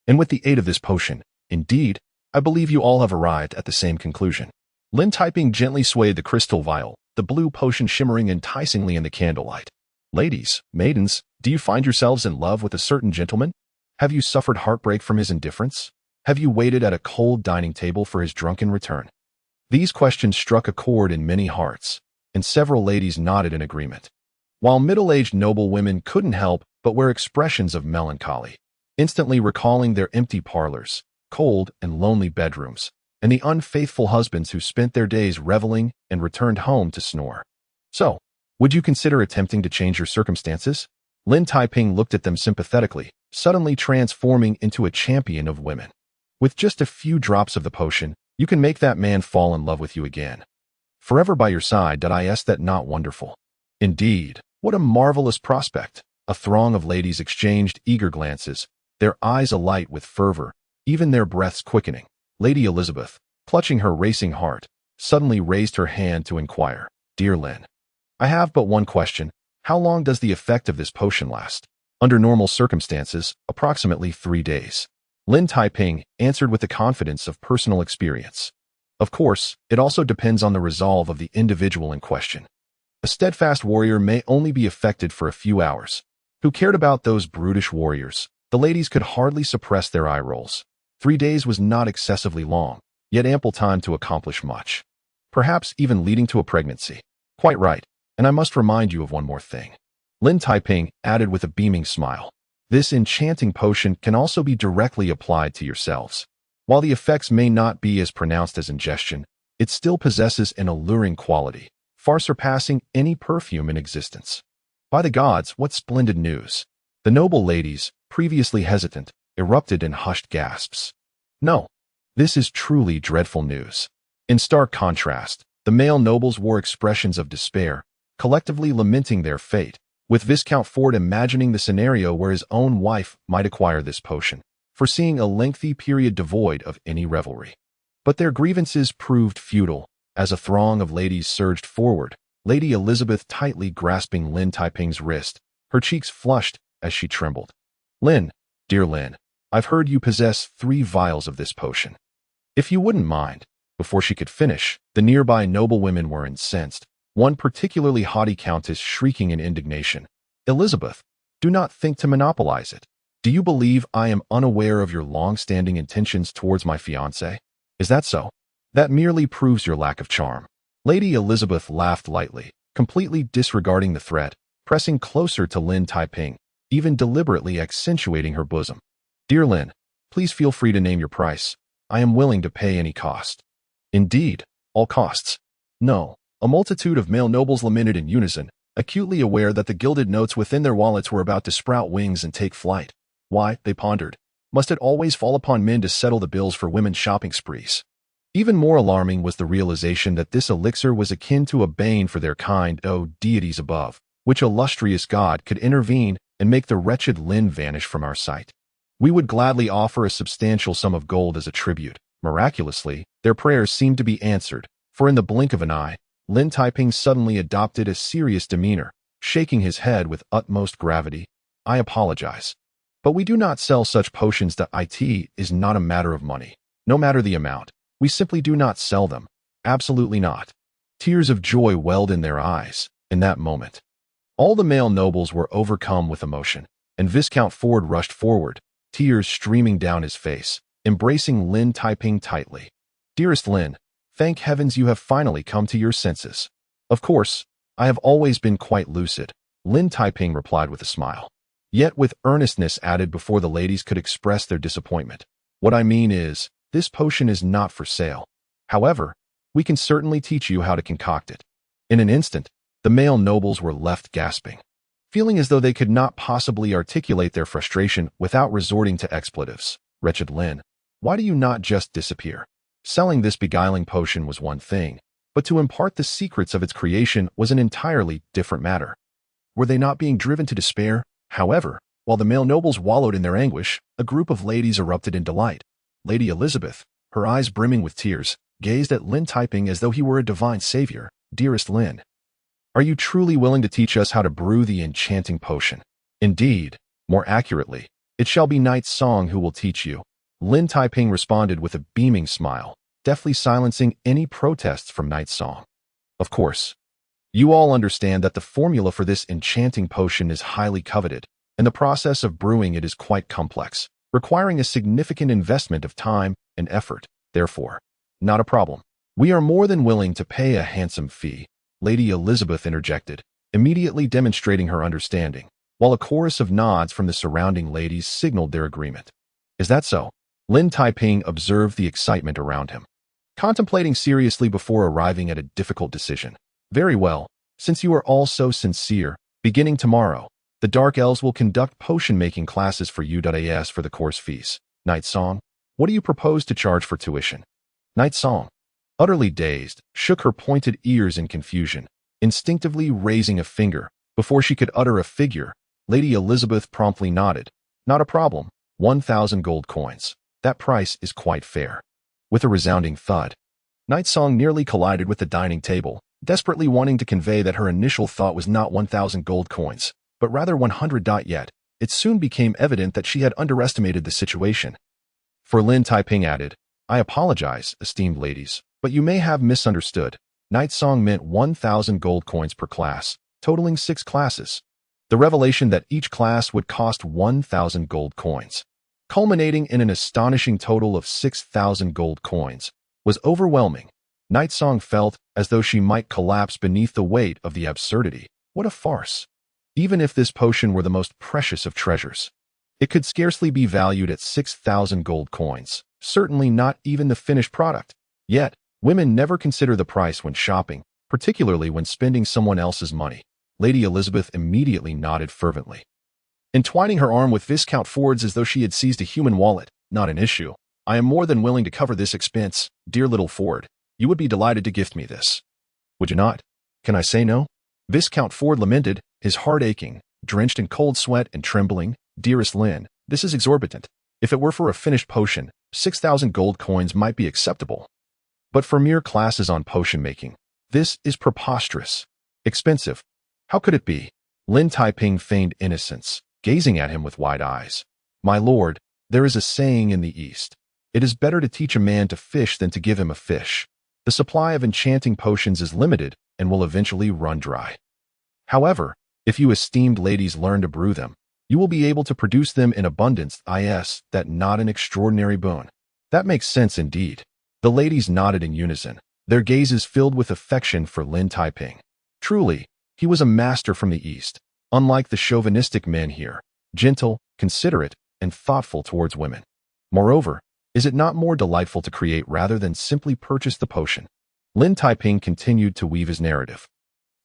And with the aid of this potion, indeed, I believe you all have arrived at the same conclusion. Lin Taiping gently swayed the crystal vial, the blue potion shimmering enticingly in the candlelight. Ladies, maidens, do you find yourselves in love with a certain gentleman? Have you suffered heartbreak from his indifference? Have you waited at a cold dining table for his drunken return? These questions struck a chord in many hearts, and several ladies nodded in agreement, while middle-aged noble women couldn't help but wear expressions of melancholy, instantly recalling their empty parlors, cold and lonely bedrooms, and the unfaithful husbands who spent their days reveling and returned home to snore. So, would you consider attempting to change your circumstances? Lin Taiping looked at them sympathetically, suddenly transforming into a champion of women. With just a few drops of the potion, you can make that man fall in love with you again, forever by your side. Is that not wonderful? Indeed, what a marvelous prospect. A throng of ladies exchanged eager glances, their eyes alight with fervor, even their breaths quickening. Lady Elizabeth, clutching her racing heart, suddenly raised her hand to inquire. Dear Lin, I have but one question. How long does the effect of this potion last? Under normal circumstances, approximately 3 days. Lin Taiping answered with the confidence of personal experience. Of course, it also depends on the resolve of the individual in question. A steadfast warrior may only be affected for a few hours. Who cared about those brutish warriors? The ladies could hardly suppress their eye rolls. 3 days was not excessively long, yet ample time to accomplish much. Perhaps even leading to a pregnancy. Quite right, and I must remind you of one more thing. Lin Taiping added with a beaming smile. This enchanting potion can also be directly applied to yourselves. While the effects may not be as pronounced as ingestion, it still possesses an alluring quality, far surpassing any perfume in existence. By the gods, what splendid news! The noble ladies, previously hesitant, erupted in hushed gasps. No, this is truly dreadful news. In stark contrast, the male nobles wore expressions of despair, collectively lamenting their fate, with Viscount Ford imagining the scenario where his own wife might acquire this potion, foreseeing a lengthy period devoid of any revelry. But their grievances proved futile. As a throng of ladies surged forward, Lady Elizabeth tightly grasping Lin Taiping's wrist, her cheeks flushed as she trembled. Lin, dear Lin, I've heard you possess 3 vials of this potion. If you wouldn't mind. Before she could finish, the nearby noblewomen were incensed, one particularly haughty countess shrieking in indignation. Elizabeth, do not think to monopolize it. Do you believe I am unaware of your long-standing intentions towards my fiancé? Is that so? That merely proves your lack of charm. Lady Elizabeth laughed lightly, completely disregarding the threat, pressing closer to Lin Taiping, even deliberately accentuating her bosom. Dear Lin, please feel free to name your price. I am willing to pay any cost. Indeed, all costs. No, a multitude of male nobles lamented in unison, acutely aware that the gilded notes within their wallets were about to sprout wings and take flight. Why, they pondered, must it always fall upon men to settle the bills for women's shopping sprees? Even more alarming was the realization that this elixir was akin to a bane for their kind, deities above, which illustrious god could intervene and make the wretched Lin vanish from our sight. We would gladly offer a substantial sum of gold as a tribute. Miraculously, their prayers seemed to be answered, for in the blink of an eye, Lin Taiping suddenly adopted a serious demeanor, shaking his head with utmost gravity. I apologize. But we do not sell such potions. It is not a matter of money. No matter the amount, we simply do not sell them. Absolutely not. Tears of joy welled in their eyes in that moment. All the male nobles were overcome with emotion, and Viscount Ford rushed forward, tears streaming down his face, embracing Lin Taiping tightly. Dearest Lin, thank heavens you have finally come to your senses. Of course, I have always been quite lucid, Lin Taiping replied with a smile. Yet with earnestness added before the ladies could express their disappointment. What I mean is, this potion is not for sale. However, we can certainly teach you how to concoct it. In an instant, the male nobles were left gasping, feeling as though they could not possibly articulate their frustration without resorting to expletives. Wretched Lin, why do you not just disappear? Selling this beguiling potion was one thing, but to impart the secrets of its creation was an entirely different matter. Were they not being driven to despair? However, while the male nobles wallowed in their anguish, a group of ladies erupted in delight. Lady Elizabeth, her eyes brimming with tears, gazed at Lin Taiping as though he were a divine savior. Dearest Lin, are you truly willing to teach us how to brew the enchanting potion? Indeed, more accurately, it shall be Night Song who will teach you. Lin Taiping responded with a beaming smile, deftly silencing any protests from Night Song. Of course, you all understand that the formula for this enchanting potion is highly coveted, and the process of brewing it is quite complex, requiring a significant investment of time and effort. Therefore, not a problem. We are more than willing to pay a handsome fee, Lady Elizabeth interjected, immediately demonstrating her understanding, while a chorus of nods from the surrounding ladies signaled their agreement. Is that so? Lin Taiping observed the excitement around him, contemplating seriously before arriving at a difficult decision. Very well, since you are all so sincere, beginning tomorrow, the Dark Elves will conduct potion-making classes for you.as for the course fees. Night Song, what do you propose to charge for tuition? Night Song, utterly dazed, shook her pointed ears in confusion, instinctively raising a finger. Before she could utter a figure, Lady Elizabeth promptly nodded. Not a problem, 1,000 gold coins. That price is quite fair. With a resounding thud, Night Song nearly collided with the dining table, desperately wanting to convey that her initial thought was not 1,000 gold coins, but rather 100. Yet, it soon became evident that she had underestimated the situation. For Lin Taiping added, "I apologize, esteemed ladies, but you may have misunderstood. Night Song meant 1,000 gold coins per class, totaling 6 classes. The revelation that each class would cost 1,000 gold coins, culminating in an astonishing total of 6,000 gold coins, was overwhelming. Night Song felt as though she might collapse beneath the weight of the absurdity. What a farce! Even if this potion were the most precious of treasures, it could scarcely be valued at 6,000 gold coins, certainly not even the finished product. Yet, women never consider the price when shopping, particularly when spending someone else's money. Lady Elizabeth immediately nodded fervently, entwining her arm with Viscount Ford's as though she had seized a human wallet. "Not an issue. I am more than willing to cover this expense, dear little Ford. You would be delighted to gift me this. Would you not? Can I say no?" Viscount Ford lamented, his heart aching, drenched in cold sweat and trembling. "Dearest Lynn, this is exorbitant. If it were for a finished potion, 6,000 gold coins might be acceptable. But for mere classes on potion making, this is preposterous. Expensive. How could it be?" Lin Taiping feigned innocence, gazing at him with wide eyes. "My lord, there is a saying in the East. It is better to teach a man to fish than to give him a fish. The supply of enchanting potions is limited and will eventually run dry. However, if you esteemed ladies learn to brew them, you will be able to produce them in abundance. Is that not an extraordinary boon?" "That makes sense indeed." The ladies nodded in unison, their gazes filled with affection for Lin Taiping. Truly, he was a master from the East, unlike the chauvinistic men here, gentle, considerate, and thoughtful towards women. Moreover, is it not more delightful to create rather than simply purchase the potion? Lin Taiping continued to weave his narrative,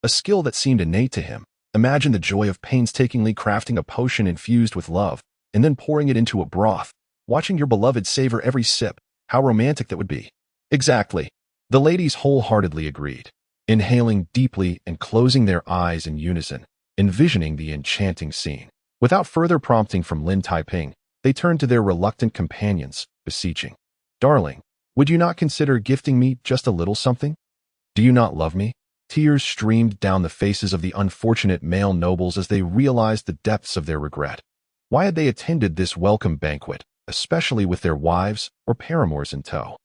a skill that seemed innate to him. Imagine the joy of painstakingly crafting a potion infused with love, and then pouring it into a broth, watching your beloved savor every sip. How romantic that would be. Exactly. The ladies wholeheartedly agreed, inhaling deeply and closing their eyes in unison, envisioning the enchanting scene. Without further prompting from Lin Taiping, they turned to their reluctant companions, beseeching, "Darling, would you not consider gifting me just a little something? Do you not love me?" Tears streamed down the faces of the unfortunate male nobles as they realized the depths of their regret. Why had they attended this welcome banquet, especially with their wives or paramours in tow?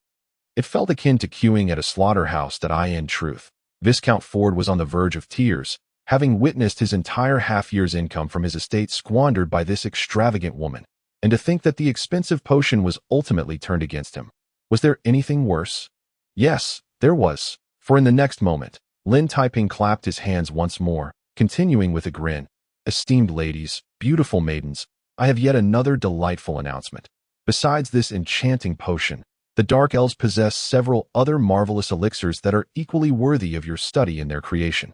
It felt akin to queuing at a slaughterhouse. In truth, Viscount Ford was on the verge of tears, having witnessed his entire half-year's income from his estate squandered by this extravagant woman. And to think that the expensive potion was ultimately turned against him. Was there anything worse? Yes, there was, for in the next moment, Lin Taiping clapped his hands once more, continuing with a grin, "Esteemed ladies, beautiful maidens, I have yet another delightful announcement. Besides this enchanting potion, the Dark Elves possess several other marvelous elixirs that are equally worthy of your study in their creation."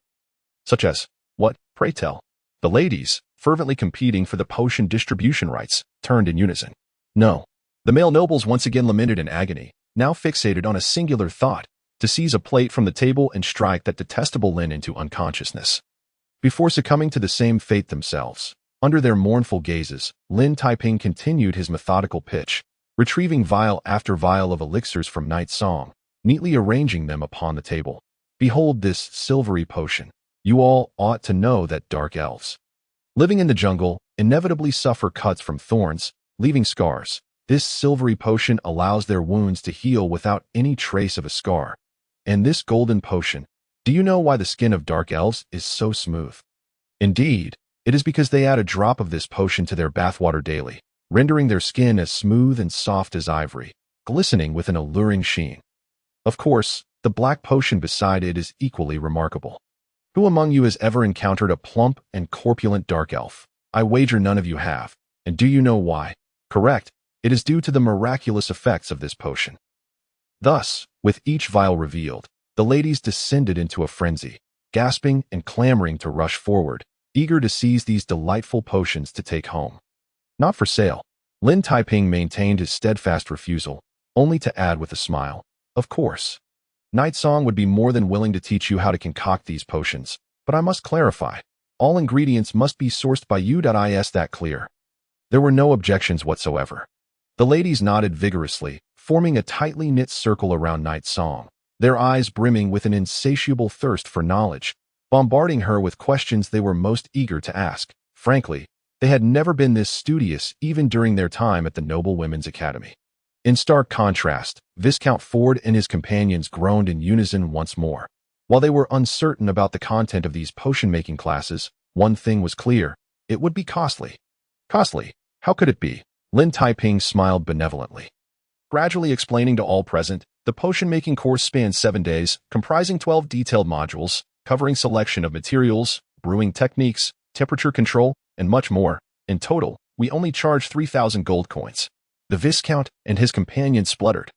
"Such as what, pray tell?" The ladies, fervently competing for the potion distribution rights, turned in unison. "No." The male nobles once again lamented in agony, now fixated on a singular thought, to seize a plate from the table and strike that detestable Lin into unconsciousness. Before succumbing to the same fate themselves, under their mournful gazes, Lin Taiping continued his methodical pitch, retrieving vial after vial of elixirs from Night Song, neatly arranging them upon the table. "Behold this silvery potion. You all ought to know that dark elves, living in the jungle, inevitably suffer cuts from thorns, leaving scars. This silvery potion allows their wounds to heal without any trace of a scar. And this golden potion, do you know why the skin of dark elves is so smooth? Indeed, it is because they add a drop of this potion to their bathwater daily, rendering their skin as smooth and soft as ivory, glistening with an alluring sheen. Of course, the black potion beside it is equally remarkable. Who among you has ever encountered a plump and corpulent dark elf? I wager none of you have. And do you know why? Correct, it is due to the miraculous effects of this potion." Thus, with each vial revealed, the ladies descended into a frenzy, gasping and clamoring to rush forward, eager to seize these delightful potions to take home. "Not for sale." Lin Taiping maintained his steadfast refusal, only to add with a smile, "Of course. Night Song would be more than willing to teach you how to concoct these potions, but I must clarify, all ingredients must be sourced by you. Is that clear?" There were no objections whatsoever. The ladies nodded vigorously, forming a tightly knit circle around Night Song, their eyes brimming with an insatiable thirst for knowledge, bombarding her with questions they were most eager to ask. Frankly, they had never been this studious even during their time at the Noble Women's Academy. In stark contrast, Viscount Ford and his companions groaned in unison once more. While they were uncertain about the content of these potion-making classes, one thing was clear: it would be costly. Costly? How could it be? Lin Taiping smiled benevolently, gradually explaining to all present. The potion-making course spans 7 days, comprising 12 detailed modules, covering selection of materials, brewing techniques, temperature control, and much more. In total, we only charge 3,000 gold coins. The Viscount and his companion spluttered,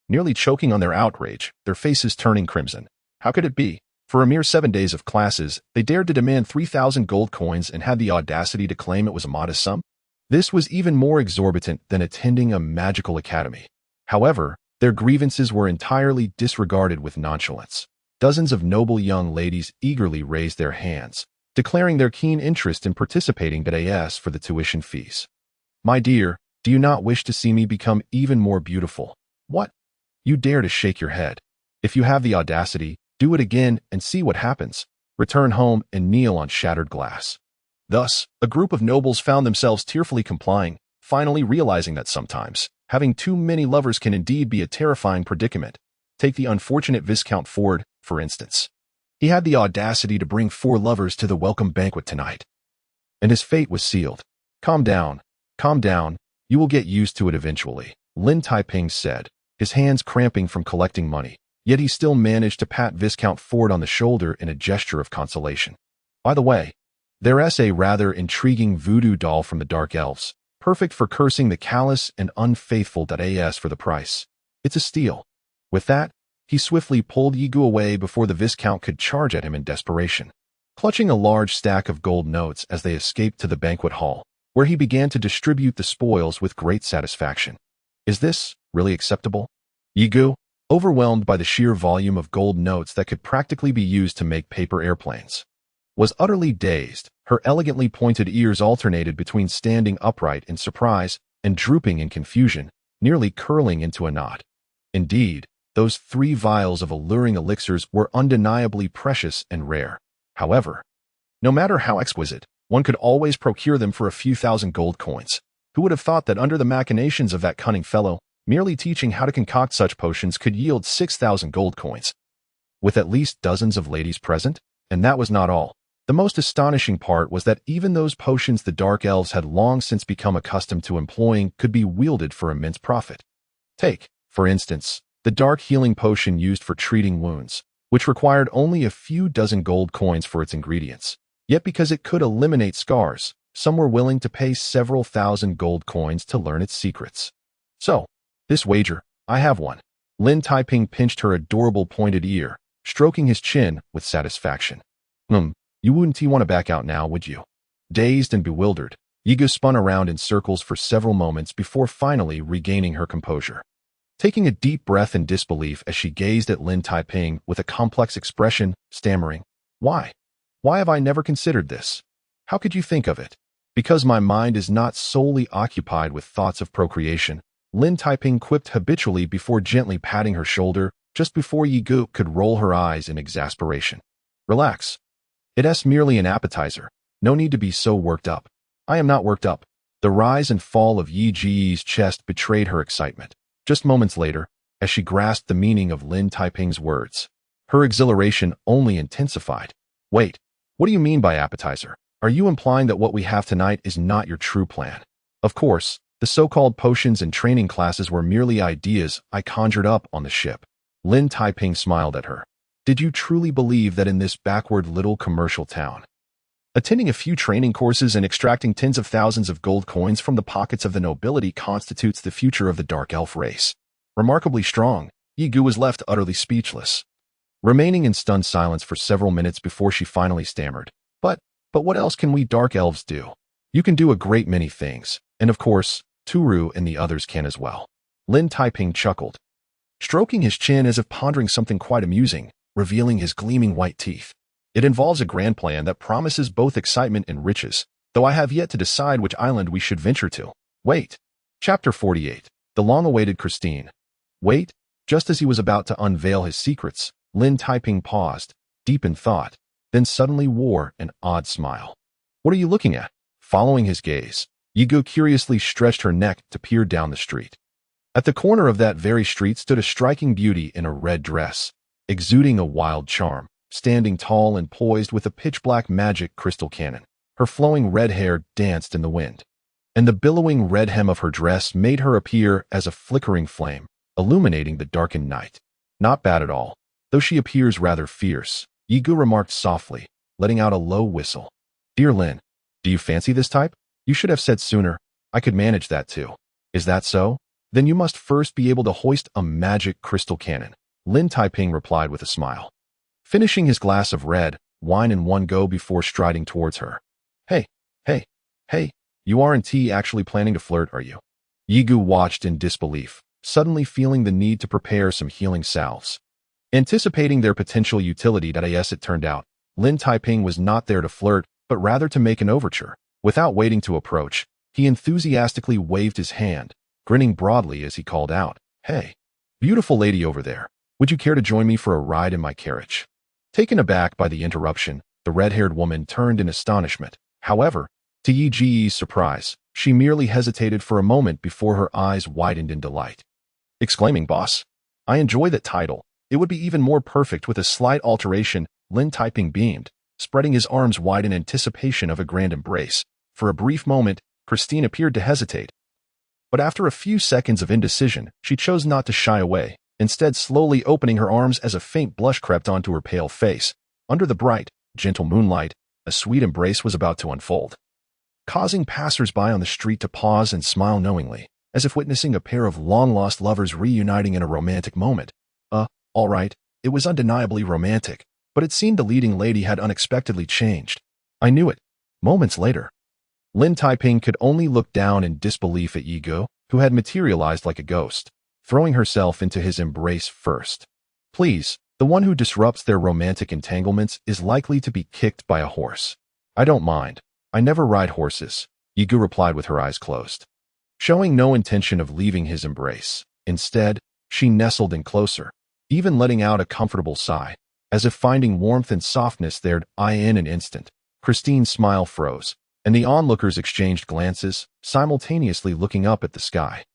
nearly choking on their outrage, their faces turning crimson. How could it be? For a mere 7 days of classes, they dared to demand 3,000 gold coins and had the audacity to claim it was a modest sum? This was even more exorbitant than attending a magical academy. However, their grievances were entirely disregarded with nonchalance. Dozens of noble young ladies eagerly raised their hands, declaring their keen interest in participating but asked for the tuition fees. My dear, do you not wish to see me become even more beautiful? What? You dare to shake your head? If you have the audacity, do it again and see what happens. Return home and kneel on shattered glass. Thus, a group of nobles found themselves tearfully complying, finally realizing that sometimes having too many lovers can indeed be a terrifying predicament. Take the unfortunate Viscount Ford, for instance. He had the audacity to bring 4 lovers to the welcome banquet tonight, and his fate was sealed. Calm down, you will get used to it eventually, Lin Taiping said, his hands cramping from collecting money, yet he still managed to pat Viscount Ford on the shoulder in a gesture of consolation. By the way, there's a rather intriguing voodoo doll from the Dark Elves, perfect for cursing the callous and unfaithful. As for the price, it's a steal. With that, he swiftly pulled Yigu away before the Viscount could charge at him in desperation, clutching a large stack of gold notes as they escaped to the banquet hall, where he began to distribute the spoils with great satisfaction. Is this really acceptable? Yigu, overwhelmed by the sheer volume of gold notes that could practically be used to make paper airplanes, was utterly dazed. Her elegantly pointed ears alternated between standing upright in surprise and drooping in confusion, nearly curling into a knot. Indeed, those 3 vials of alluring elixirs were undeniably precious and rare. However, no matter how exquisite, one could always procure them for a few thousand gold coins. Who would have thought that under the machinations of that cunning fellow, merely teaching how to concoct such potions could yield 6,000 gold coins? With at least dozens of ladies present? And that was not all. The most astonishing part was that even those potions the Dark Elves had long since become accustomed to employing could be wielded for immense profit. Take, for instance, the dark healing potion used for treating wounds, which required only a few dozen gold coins for its ingredients. Yet because it could eliminate scars, some were willing to pay several thousand gold coins to learn its secrets. So, this wager, I have one. Lin Taiping pinched her adorable pointed ear, stroking his chin with satisfaction. You wouldn't want to back out now, would you? Dazed and bewildered, Yigu spun around in circles for several moments before finally regaining her composure. Taking a deep breath in disbelief as she gazed at Lin Taiping with a complex expression, stammering, Why? Why have I never considered this? How could you think of it? Because my mind is not solely occupied with thoughts of procreation, Lin Taiping quipped habitually before gently patting her shoulder, just before Yigu could roll her eyes in exasperation. Relax. It's merely an appetizer. No need to be so worked up. I am not worked up. The rise and fall of Yi Ji's chest betrayed her excitement. Just moments later, as she grasped the meaning of Lin Taiping's words, her exhilaration only intensified. Wait, what do you mean by appetizer? Are you implying that what we have tonight is not your true plan? Of course, the so-called potions and training classes were merely ideas I conjured up on the ship. Lin Taiping smiled at her. Did you truly believe that in this backward little commercial town, attending a few training courses and extracting tens of thousands of gold coins from the pockets of the nobility constitutes the future of the Dark Elf race? Remarkably strong, Yigu was left utterly speechless, remaining in stunned silence for several minutes before she finally stammered. But what else can we Dark Elves do? You can do a great many things, and of course, Turu and the others can as well. Lin Taiping chuckled, stroking his chin as if pondering something quite amusing, revealing his gleaming white teeth. It involves a grand plan that promises both excitement and riches, though I have yet to decide which island we should venture to. Wait. Chapter 48. The long-awaited Christine. Wait, Just as he was about to unveil his secrets, Lin Taiping paused, deep in thought, then suddenly wore an odd smile. What are you looking at? Following his gaze, Yigu curiously stretched her neck to peer down the street. At the corner of that very street stood a striking beauty in a red dress, exuding a wild charm, standing tall and poised with a pitch-black magic crystal cannon. Her flowing red hair danced in the wind, and the billowing red hem of her dress made her appear as a flickering flame, illuminating the darkened night. Not bad at all, though she appears rather fierce, Yigu remarked softly, letting out a low whistle. Dear Lin, do you fancy this type? You should have said sooner. I could manage that too. Is that so? Then you must first be able to hoist a magic crystal cannon, Lin Taiping replied with a smile, finishing his glass of red wine in one go before striding towards her. Hey, you aren't actually planning to flirt, are you? Yigu watched in disbelief, suddenly feeling the need to prepare some healing salves. Anticipating their potential utility, as it turned out, Lin Taiping was not there to flirt, but rather to make an overture. Without waiting to approach, he enthusiastically waved his hand, grinning broadly as he called out, Hey, beautiful lady over there, would you care to join me for a ride in my carriage? Taken aback by the interruption, the red-haired woman turned in astonishment. However, to Yi Ji's surprise, she merely hesitated for a moment before her eyes widened in delight. Exclaiming, Boss, I enjoy that title. It would be even more perfect with a slight alteration. Lin Taiping beamed, spreading his arms wide in anticipation of a grand embrace. For a brief moment, Christine appeared to hesitate. But after a few seconds of indecision, she chose not to shy away, instead slowly opening her arms as a faint blush crept onto her pale face. Under the bright, gentle moonlight, a sweet embrace was about to unfold, causing passers-by on the street to pause and smile knowingly, as if witnessing a pair of long-lost lovers reuniting in a romantic moment. All right, it was undeniably romantic, but it seemed the leading lady had unexpectedly changed. I knew it. Moments later, Lin Taiping could only look down in disbelief at Yigu, who had materialized like a ghost, throwing herself into his embrace first. Please, the one who disrupts their romantic entanglements is likely to be kicked by a horse. I don't mind. I never ride horses, Yigu replied with her eyes closed, showing no intention of leaving his embrace. Instead, she nestled in closer, even letting out a comfortable sigh, as if finding warmth and softness there. In an instant, Christine's smile froze, and the onlookers exchanged glances, simultaneously looking up at the sky.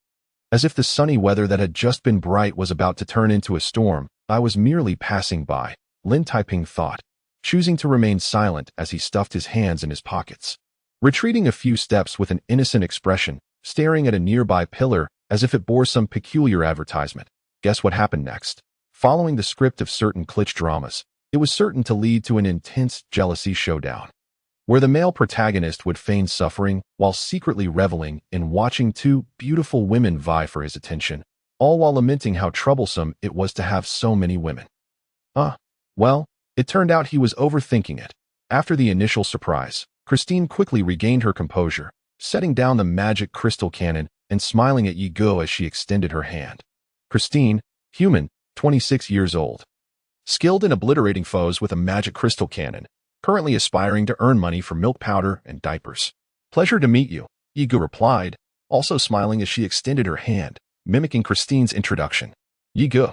As if the sunny weather that had just been bright was about to turn into a storm. I was merely passing by, Lin Taiping thought, choosing to remain silent as he stuffed his hands in his pockets. Retreating a few steps with an innocent expression, staring at a nearby pillar as if it bore some peculiar advertisement. Guess what happened next? Following the script of certain cliché dramas, it was certain to lead to an intense jealousy showdown, where the male protagonist would feign suffering while secretly reveling in watching two beautiful women vie for his attention, all while lamenting how troublesome it was to have so many women. Well, it turned out he was overthinking it. After the initial surprise, Christine quickly regained her composure, setting down the magic crystal cannon and smiling at Yigu as she extended her hand. Christine, human, 26 years old, skilled in obliterating foes with a magic crystal cannon, currently aspiring to earn money for milk powder and diapers. Pleasure to meet you, Yigu replied, also smiling as she extended her hand, mimicking Christine's introduction. Yigu,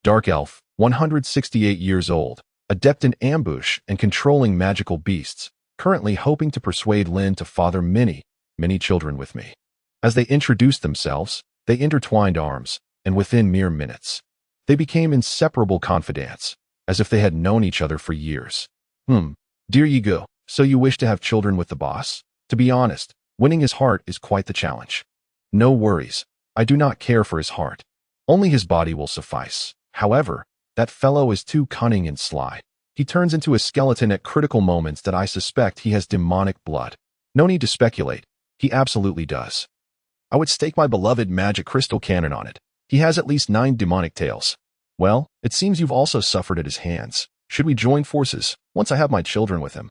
dark elf, 168 years old, adept in ambush and controlling magical beasts, currently hoping to persuade Lin to father many children with me. As they introduced themselves, they intertwined arms, and within mere minutes, they became inseparable confidants, as if they had known each other for years. Dear Yigu, so you wish to have children with the boss? To be honest, winning his heart is quite the challenge. No worries, I do not care for his heart. Only his body will suffice. However, that fellow is too cunning and sly. He turns into a skeleton at critical moments that I suspect he has demonic blood. No need to speculate, he absolutely does. I would stake my beloved magic crystal cannon on it. He has at least 9 demonic tails. Well, it seems you've also suffered at his hands. Should we join forces, once I have my children with him?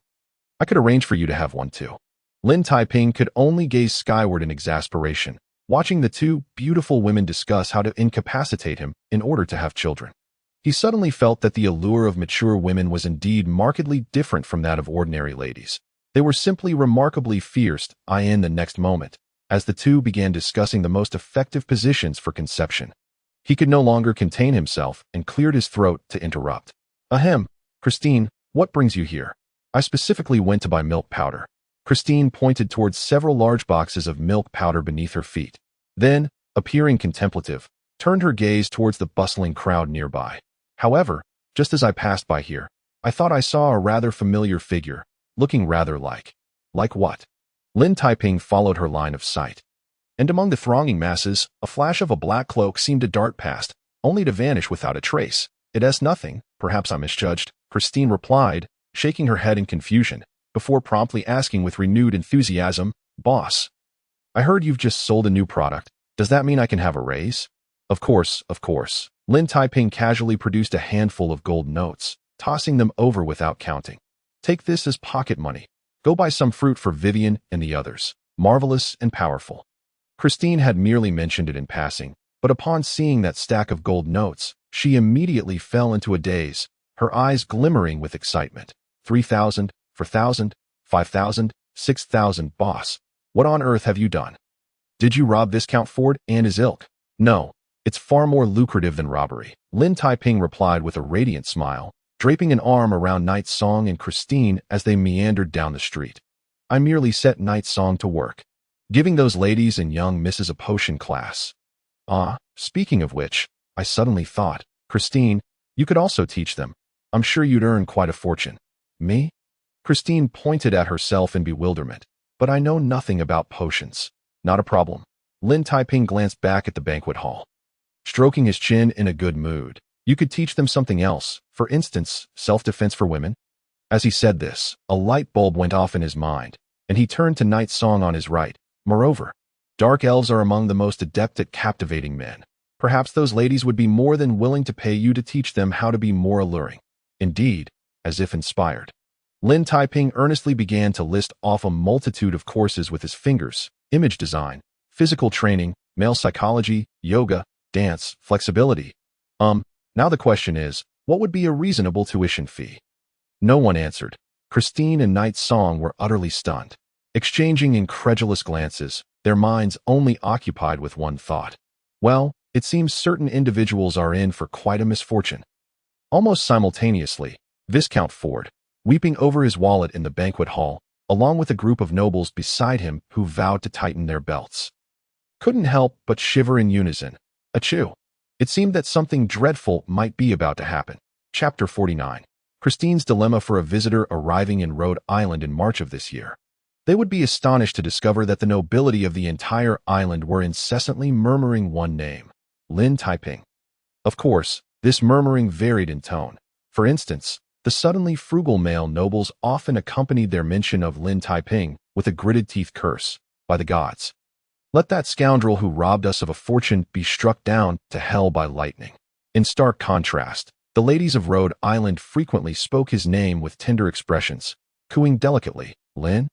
I could arrange for you to have one too. Lin Taiping could only gaze skyward in exasperation, watching the two beautiful women discuss how to incapacitate him in order to have children. He suddenly felt that the allure of mature women was indeed markedly different from that of ordinary ladies. They were simply remarkably fierce. In the next moment, as the two began discussing the most effective positions for conception, He could no longer contain himself and cleared his throat to interrupt. Ahem, Christine, what brings you here? I specifically went to buy milk powder. Christine pointed towards several large boxes of milk powder beneath her feet. Then, appearing contemplative, turned her gaze towards the bustling crowd nearby. However, just as I passed by here, I thought I saw a rather familiar figure, looking rather like what? Lin Taiping followed her line of sight. And among the thronging masses, a flash of a black cloak seemed to dart past, only to vanish without a trace. It's nothing, perhaps I misjudged, Christine replied, shaking her head in confusion, before promptly asking with renewed enthusiasm, Boss, I heard you've just sold a new product. Does that mean I can have a raise? Of course, of course. Lin Taiping casually produced a handful of gold notes, tossing them over without counting. Take this as pocket money. Go buy some fruit for Vivian and the others. Marvelous and powerful. Christine had merely mentioned it in passing, but upon seeing that stack of gold notes, she immediately fell into a daze, her eyes glimmering with excitement. 3,000, 4,000, 5,000, 6,000, boss. What on earth have you done? Did you rob Viscount Ford and his ilk? No, it's far more lucrative than robbery. Lin Taiping replied with a radiant smile, draping an arm around Night Song and Christine as they meandered down the street. I merely set Night Song to work, giving those ladies and young misses a potion class. Speaking of which, I suddenly thought, Christine, you could also teach them. I'm sure you'd earn quite a fortune. Me? Christine pointed at herself in bewilderment. But I know nothing about potions. Not a problem. Lin Taiping glanced back at the banquet hall, stroking his chin in a good mood. You could teach them something else, for instance, self-defense for women. As he said this, a light bulb went off in his mind, and he turned to Night Song on his right. Moreover, dark elves are among the most adept at captivating men. Perhaps those ladies would be more than willing to pay you to teach them how to be more alluring. Indeed, as if inspired, Lin Taiping earnestly began to list off a multitude of courses with his fingers: image design, physical training, male psychology, yoga, dance, flexibility. Now the question is, what would be a reasonable tuition fee? No one answered. Christine and Night Song were utterly stunned, exchanging incredulous glances, their minds only occupied with one thought. Well, it seems certain individuals are in for quite a misfortune. Almost simultaneously, Viscount Ford, weeping over his wallet in the banquet hall, along with a group of nobles beside him who vowed to tighten their belts, couldn't help but shiver in unison. Achoo! It seemed that something dreadful might be about to happen. Chapter 49. Christine's dilemma for a visitor arriving in Rhode Island in March of this year. They would be astonished to discover that the nobility of the entire island were incessantly murmuring one name: Lin Taiping. Of course, this murmuring varied in tone. For instance, the suddenly frugal male nobles often accompanied their mention of Lin Taiping with a gritted teeth curse. By the gods, let that scoundrel who robbed us of a fortune be struck down to hell by lightning. In stark contrast, the ladies of Rhode Island frequently spoke his name with tender expressions, cooing delicately, Lin?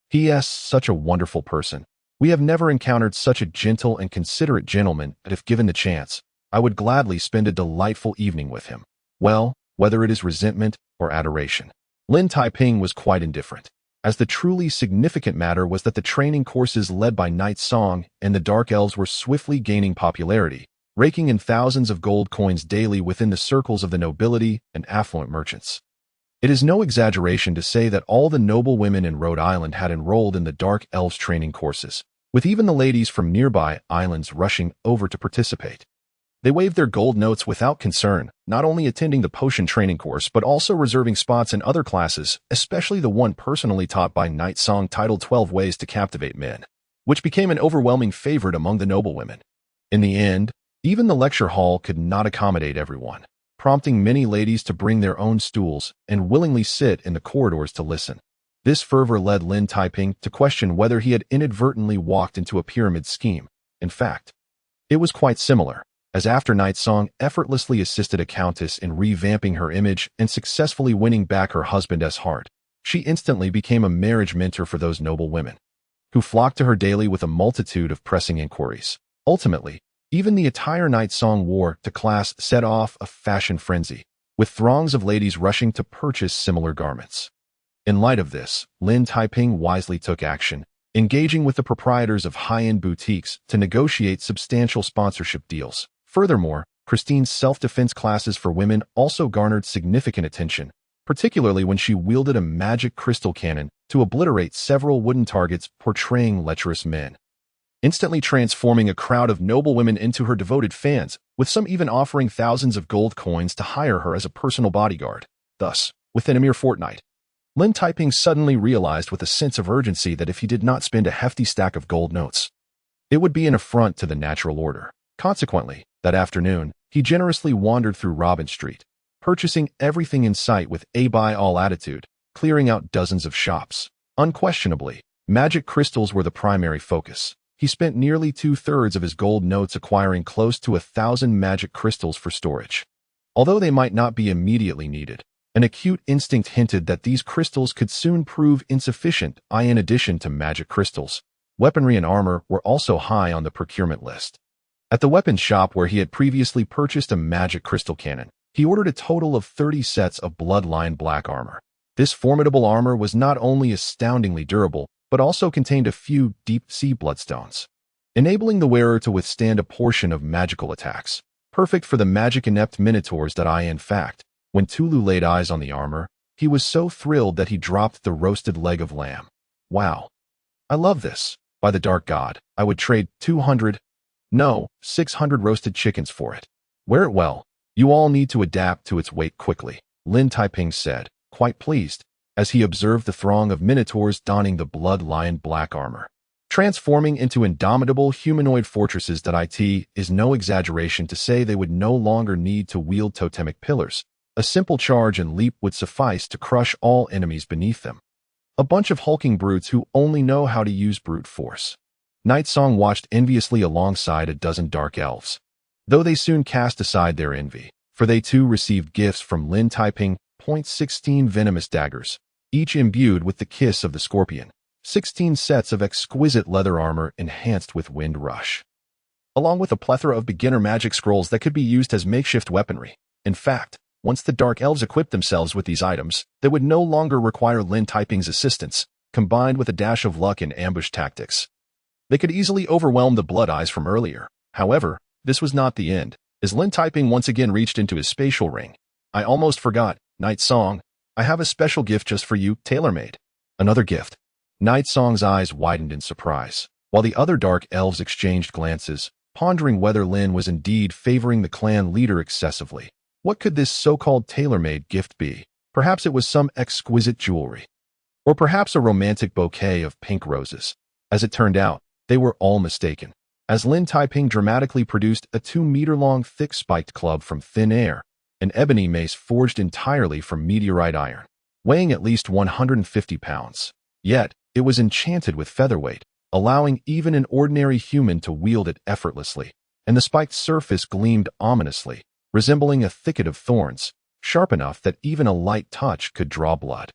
P.S. Such a wonderful person. We have never encountered such a gentle and considerate gentleman that if given the chance, I would gladly spend a delightful evening with him. Well, whether it is resentment or adoration, Lin Taiping was quite indifferent, as the truly significant matter was that the training courses led by Night Song and the Dark Elves were swiftly gaining popularity, raking in thousands of gold coins daily within the circles of the nobility and affluent merchants. It is no exaggeration to say that all the noble women in Rhode Island had enrolled in the Dark Elves training courses, with even the ladies from nearby islands rushing over to participate. They waved their gold notes without concern, not only attending the potion training course but also reserving spots in other classes, especially the one personally taught by Night Song titled 12 Ways to Captivate Men, which became an overwhelming favorite among the noblewomen. In the end, even the lecture hall could not accommodate everyone, prompting many ladies to bring their own stools and willingly sit in the corridors to listen. This fervor led Lin Taiping to question whether he had inadvertently walked into a pyramid scheme. In fact, it was quite similar, as after Night Song effortlessly assisted a countess in revamping her image and successfully winning back her husband's heart, she instantly became a marriage mentor for those noble women, who flocked to her daily with a multitude of pressing inquiries. Ultimately, even the attire Night Song wore to class set off a fashion frenzy, with throngs of ladies rushing to purchase similar garments. In light of this, Lin Taiping wisely took action, engaging with the proprietors of high-end boutiques to negotiate substantial sponsorship deals. Furthermore, Christine's self-defense classes for women also garnered significant attention, particularly when she wielded a magic crystal cannon to obliterate several wooden targets portraying lecherous men, instantly transforming a crowd of noble women into her devoted fans, with some even offering thousands of gold coins to hire her as a personal bodyguard. Thus, within a mere fortnight, Lin Taiping suddenly realized with a sense of urgency that if he did not spend a hefty stack of gold notes, it would be an affront to the natural order. Consequently, that afternoon, he generously wandered through Robin Street, purchasing everything in sight with a buy-all attitude, clearing out dozens of shops. Unquestionably, magic crystals were the primary focus. He spent nearly 2/3 of his gold notes acquiring close to 1,000 magic crystals for storage. Although they might not be immediately needed, an acute instinct hinted that these crystals could soon prove insufficient. In addition to magic crystals, weaponry and armor were also high on the procurement list. At the weapons shop where he had previously purchased a magic crystal cannon, he ordered a total of 30 sets of bloodline black armor. This formidable armor was not only astoundingly durable, but also contained a few deep-sea bloodstones, enabling the wearer to withstand a portion of magical attacks, perfect for the magic-inept minotaurs that in fact, when Tulu laid eyes on the armor, he was so thrilled that he dropped the roasted leg of lamb. Wow. I love this. By the dark god, I would trade 600 roasted chickens for it. Wear it well. You all need to adapt to its weight quickly, Lin Taiping said, quite pleased, as he observed the throng of minotaurs donning the blood lion black armor, transforming into indomitable humanoid fortresses. It is no exaggeration to say they would no longer need to wield totemic pillars. A simple charge and leap would suffice to crush all enemies beneath them. A bunch of hulking brutes who only know how to use brute force. Night Song watched enviously alongside a dozen dark elves, though they soon cast aside their envy, for they too received gifts from Lin Taiping. 16 venomous daggers, each imbued with the kiss of the scorpion, 16 sets of exquisite leather armor enhanced with wind rush, along with a plethora of beginner magic scrolls that could be used as makeshift weaponry. In fact, once the dark elves equipped themselves with these items, they would no longer require Lin Taiping's assistance. Combined with a dash of luck in ambush tactics, they could easily overwhelm the Blood Eyes from earlier. However, this was not the end, as Lin Taiping once again reached into his spatial ring. I almost forgot, Night Song, I have a special gift just for you, tailor-made. Another gift. Night Song's eyes widened in surprise, while the other dark elves exchanged glances, pondering whether Lin was indeed favoring the clan leader excessively. What could this so-called tailor-made gift be? Perhaps it was some exquisite jewelry, or perhaps a romantic bouquet of pink roses. As it turned out, they were all mistaken, as Lin Taiping dramatically produced a 2-meter-long thick spiked club from thin air, an ebony mace forged entirely from meteorite iron, weighing at least 150 pounds. Yet, it was enchanted with featherweight, allowing even an ordinary human to wield it effortlessly, and the spiked surface gleamed ominously, resembling a thicket of thorns, sharp enough that even a light touch could draw blood.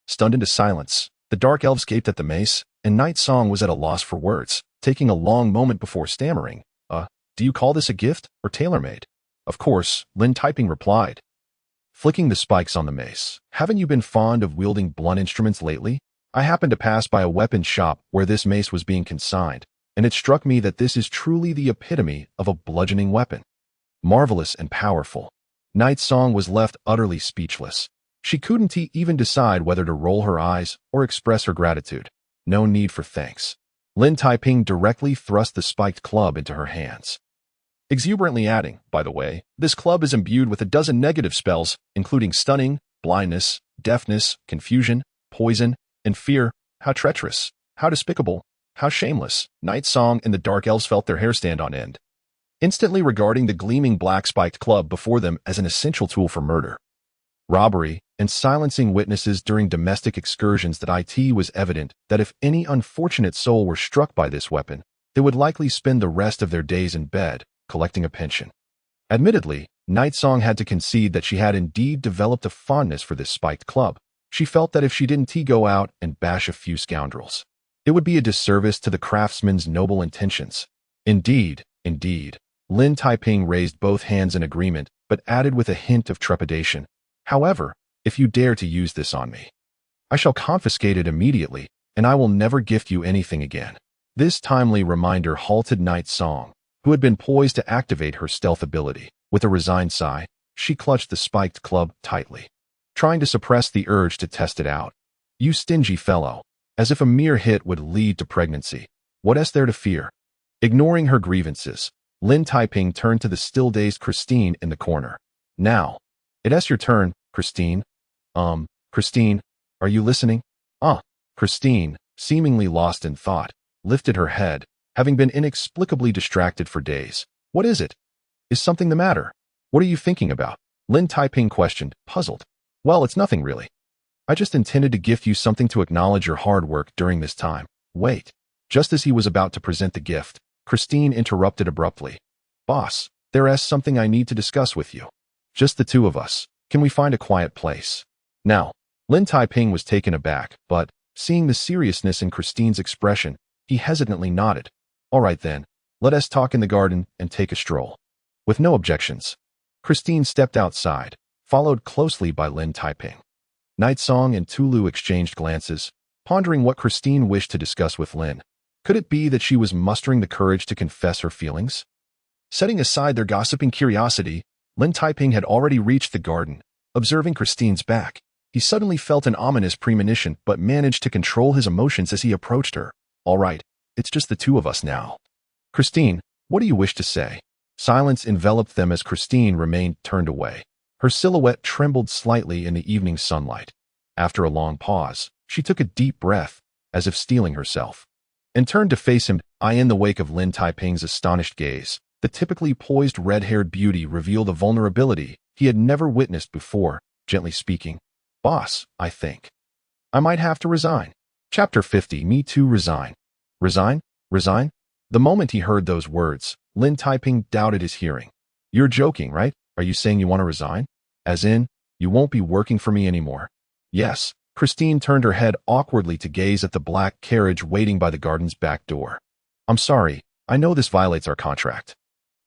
Stunned into silence, the dark elves gaped at the mace, and Night Song was at a loss for words, taking a long moment before stammering, do you call this a gift or tailor-made? Of course, Lin Taiping replied, flicking the spikes on the mace. Haven't you been fond of wielding blunt instruments lately? I happened to pass by a weapons shop where this mace was being consigned, and it struck me that this is truly the epitome of a bludgeoning weapon. Marvelous and powerful. Night Song was left utterly speechless. She couldn't even decide whether to roll her eyes or express her gratitude. No need for thanks. Lin Taiping directly thrust the spiked club into her hands, exuberantly adding, by the way, this club is imbued with a dozen negative spells, including stunning, blindness, deafness, confusion, poison, and fear. How treacherous, how despicable, how shameless. Night Song and the dark elves felt their hair stand on end, instantly regarding the gleaming black spiked club before them as an essential tool for murder, robbery, and silencing witnesses during domestic excursions. It was evident that if any unfortunate soul were struck by this weapon, they would likely spend the rest of their days in bed, collecting a pension. Admittedly, Night Song had to concede that she had indeed developed a fondness for this spiked club. She felt that if she didn't go out and bash a few scoundrels, it would be a disservice to the craftsman's noble intentions. Indeed. Lin Taiping raised both hands in agreement, but added with a hint of trepidation, however, if you dare to use this on me, I shall confiscate it immediately, and I will never gift you anything again. This timely reminder halted Night Song, who had been poised to activate her stealth ability. With a resigned sigh, she clutched the spiked club tightly, trying to suppress the urge to test it out. You stingy fellow. As if a mere hit would lead to pregnancy. What is there to fear? Ignoring her grievances, Lin Taiping turned to the still-dazed Christine in the corner. Now, it's your turn, Christine. Christine, are you listening? Christine, seemingly lost in thought, lifted her head, having been inexplicably distracted for days. What is it? Is something the matter? What are you thinking about? Lin Taiping questioned, puzzled. Well, it's nothing really. I just intended to gift you something to acknowledge your hard work during this time. Wait. Just as he was about to present the gift, Christine interrupted abruptly. Boss, there's something I need to discuss with you. Just the two of us. Can we find a quiet place? Now, Lin Taiping was taken aback, but, seeing the seriousness in Christine's expression, he hesitantly nodded. All right then, let us talk in the garden and take a stroll. With no objections, Christine stepped outside, followed closely by Lin Taiping. Night Song and Tulu exchanged glances, pondering what Christine wished to discuss with Lin. Could it be that she was mustering the courage to confess her feelings? Setting aside their gossiping curiosity, Lin Taiping had already reached the garden. Observing Christine's back, he suddenly felt an ominous premonition but managed to control his emotions as he approached her. All right, it's just the two of us now. Christine, what do you wish to say? Silence enveloped them as Christine remained turned away. Her silhouette trembled slightly in the evening sunlight. After a long pause, she took a deep breath, as if steeling herself, and turned to face him. In the wake of Lin Taiping's astonished gaze, the typically poised red-haired beauty revealed a vulnerability he had never witnessed before, gently speaking. Boss, I think I might have to resign. Chapter 50. Me too. Resign. Resign? Resign? The moment he heard those words, Lin Taiping doubted his hearing. You're joking, right? Are you saying you want to resign? As in, you won't be working for me anymore? Yes. Christine turned her head awkwardly to gaze at the black carriage waiting by the garden's back door. I'm sorry, I know this violates our contract.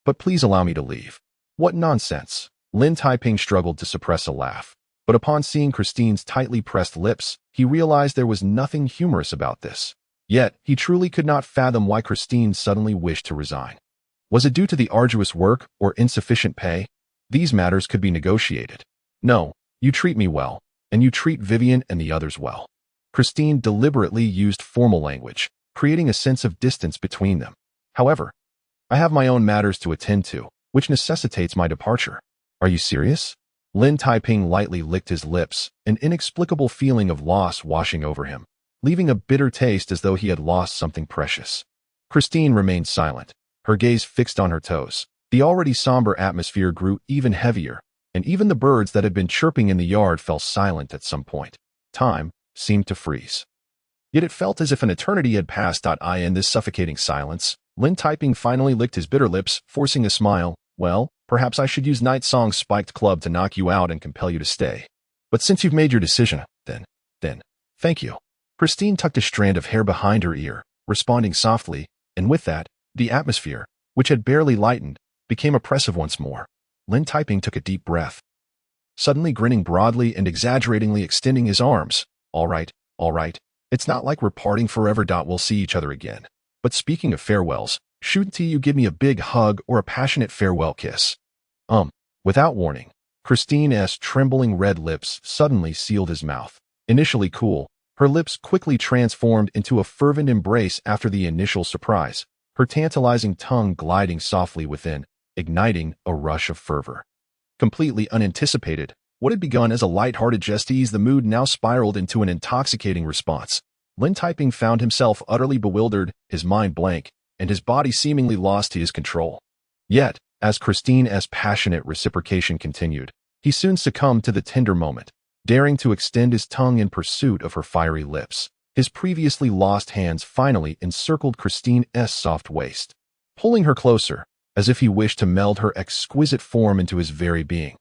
But please allow me to leave. What nonsense. Lin Taiping struggled to suppress a laugh. But upon seeing Christine's tightly pressed lips, he realized there was nothing humorous about this. Yet, he truly could not fathom why Christine suddenly wished to resign. Was it due to the arduous work or insufficient pay? These matters could be negotiated. No, you treat me well, and you treat Vivian and the others well. Christine deliberately used formal language, creating a sense of distance between them. However, I have my own matters to attend to, which necessitates my departure. Are you serious? Lin Taiping lightly licked his lips, an inexplicable feeling of loss washing over him, leaving a bitter taste as though he had lost something precious. Christine remained silent, her gaze fixed on her toes. The already somber atmosphere grew even heavier, and even the birds that had been chirping in the yard fell silent at some point. Time seemed to freeze. Yet it felt as if an eternity had passed. In this suffocating silence, Lin Taiping finally licked his bitter lips, forcing a smile. Well, perhaps I should use Night Song's spiked club to knock you out and compel you to stay. But since you've made your decision, then, thank you. Christine tucked a strand of hair behind her ear, responding softly, and with that, the atmosphere, which had barely lightened, became oppressive once more. Lin Taiping took a deep breath, suddenly grinning broadly and exaggeratingly extending his arms. All right. It's not like we're parting forever. We'll see each other again. But speaking of farewells, shouldn't you give me a big hug or a passionate farewell kiss? Without warning, Christine's trembling red lips suddenly sealed his mouth. Initially cool, her lips quickly transformed into a fervent embrace after the initial surprise, her tantalizing tongue gliding softly within, igniting a rush of fervor. Completely unanticipated, what had begun as a light-hearted jest to ease the mood now spiraled into an intoxicating response. Lin Taiping found himself utterly bewildered, his mind blank, and his body seemingly lost to his control. Yet, as Christine's passionate reciprocation continued, he soon succumbed to the tender moment, daring to extend his tongue in pursuit of her fiery lips. His previously lost hands finally encircled Christine's soft waist, pulling her closer, as if he wished to meld her exquisite form into his very being.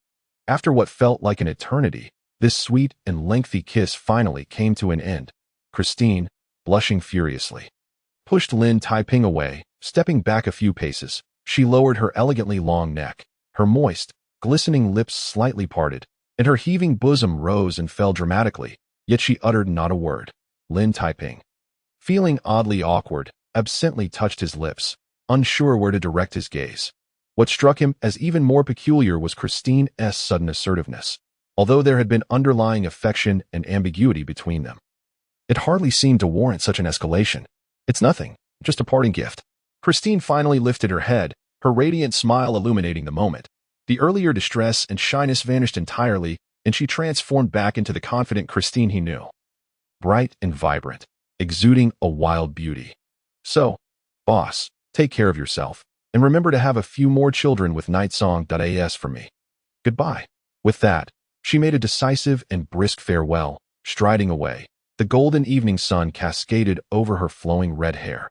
After what felt like an eternity, this sweet and lengthy kiss finally came to an end. Christine, blushing furiously, pushed Lin Taiping away. Stepping back a few paces, she lowered her elegantly long neck, her moist, glistening lips slightly parted, and her heaving bosom rose and fell dramatically, yet she uttered not a word. Lin Taiping, feeling oddly awkward, absently touched his lips, unsure where to direct his gaze. What struck him as even more peculiar was Christine's sudden assertiveness, although there had been underlying affection and ambiguity between them. It hardly seemed to warrant such an escalation. "It's nothing, just a parting gift." Christine finally lifted her head, her radiant smile illuminating the moment. The earlier distress and shyness vanished entirely, and she transformed back into the confident Christine he knew. Bright and vibrant, exuding a wild beauty. "So, boss, take care of yourself, and remember to have a few more children with nightsong.as for me. Goodbye." With that, she made a decisive and brisk farewell, striding away. The golden evening sun cascaded over her flowing red hair,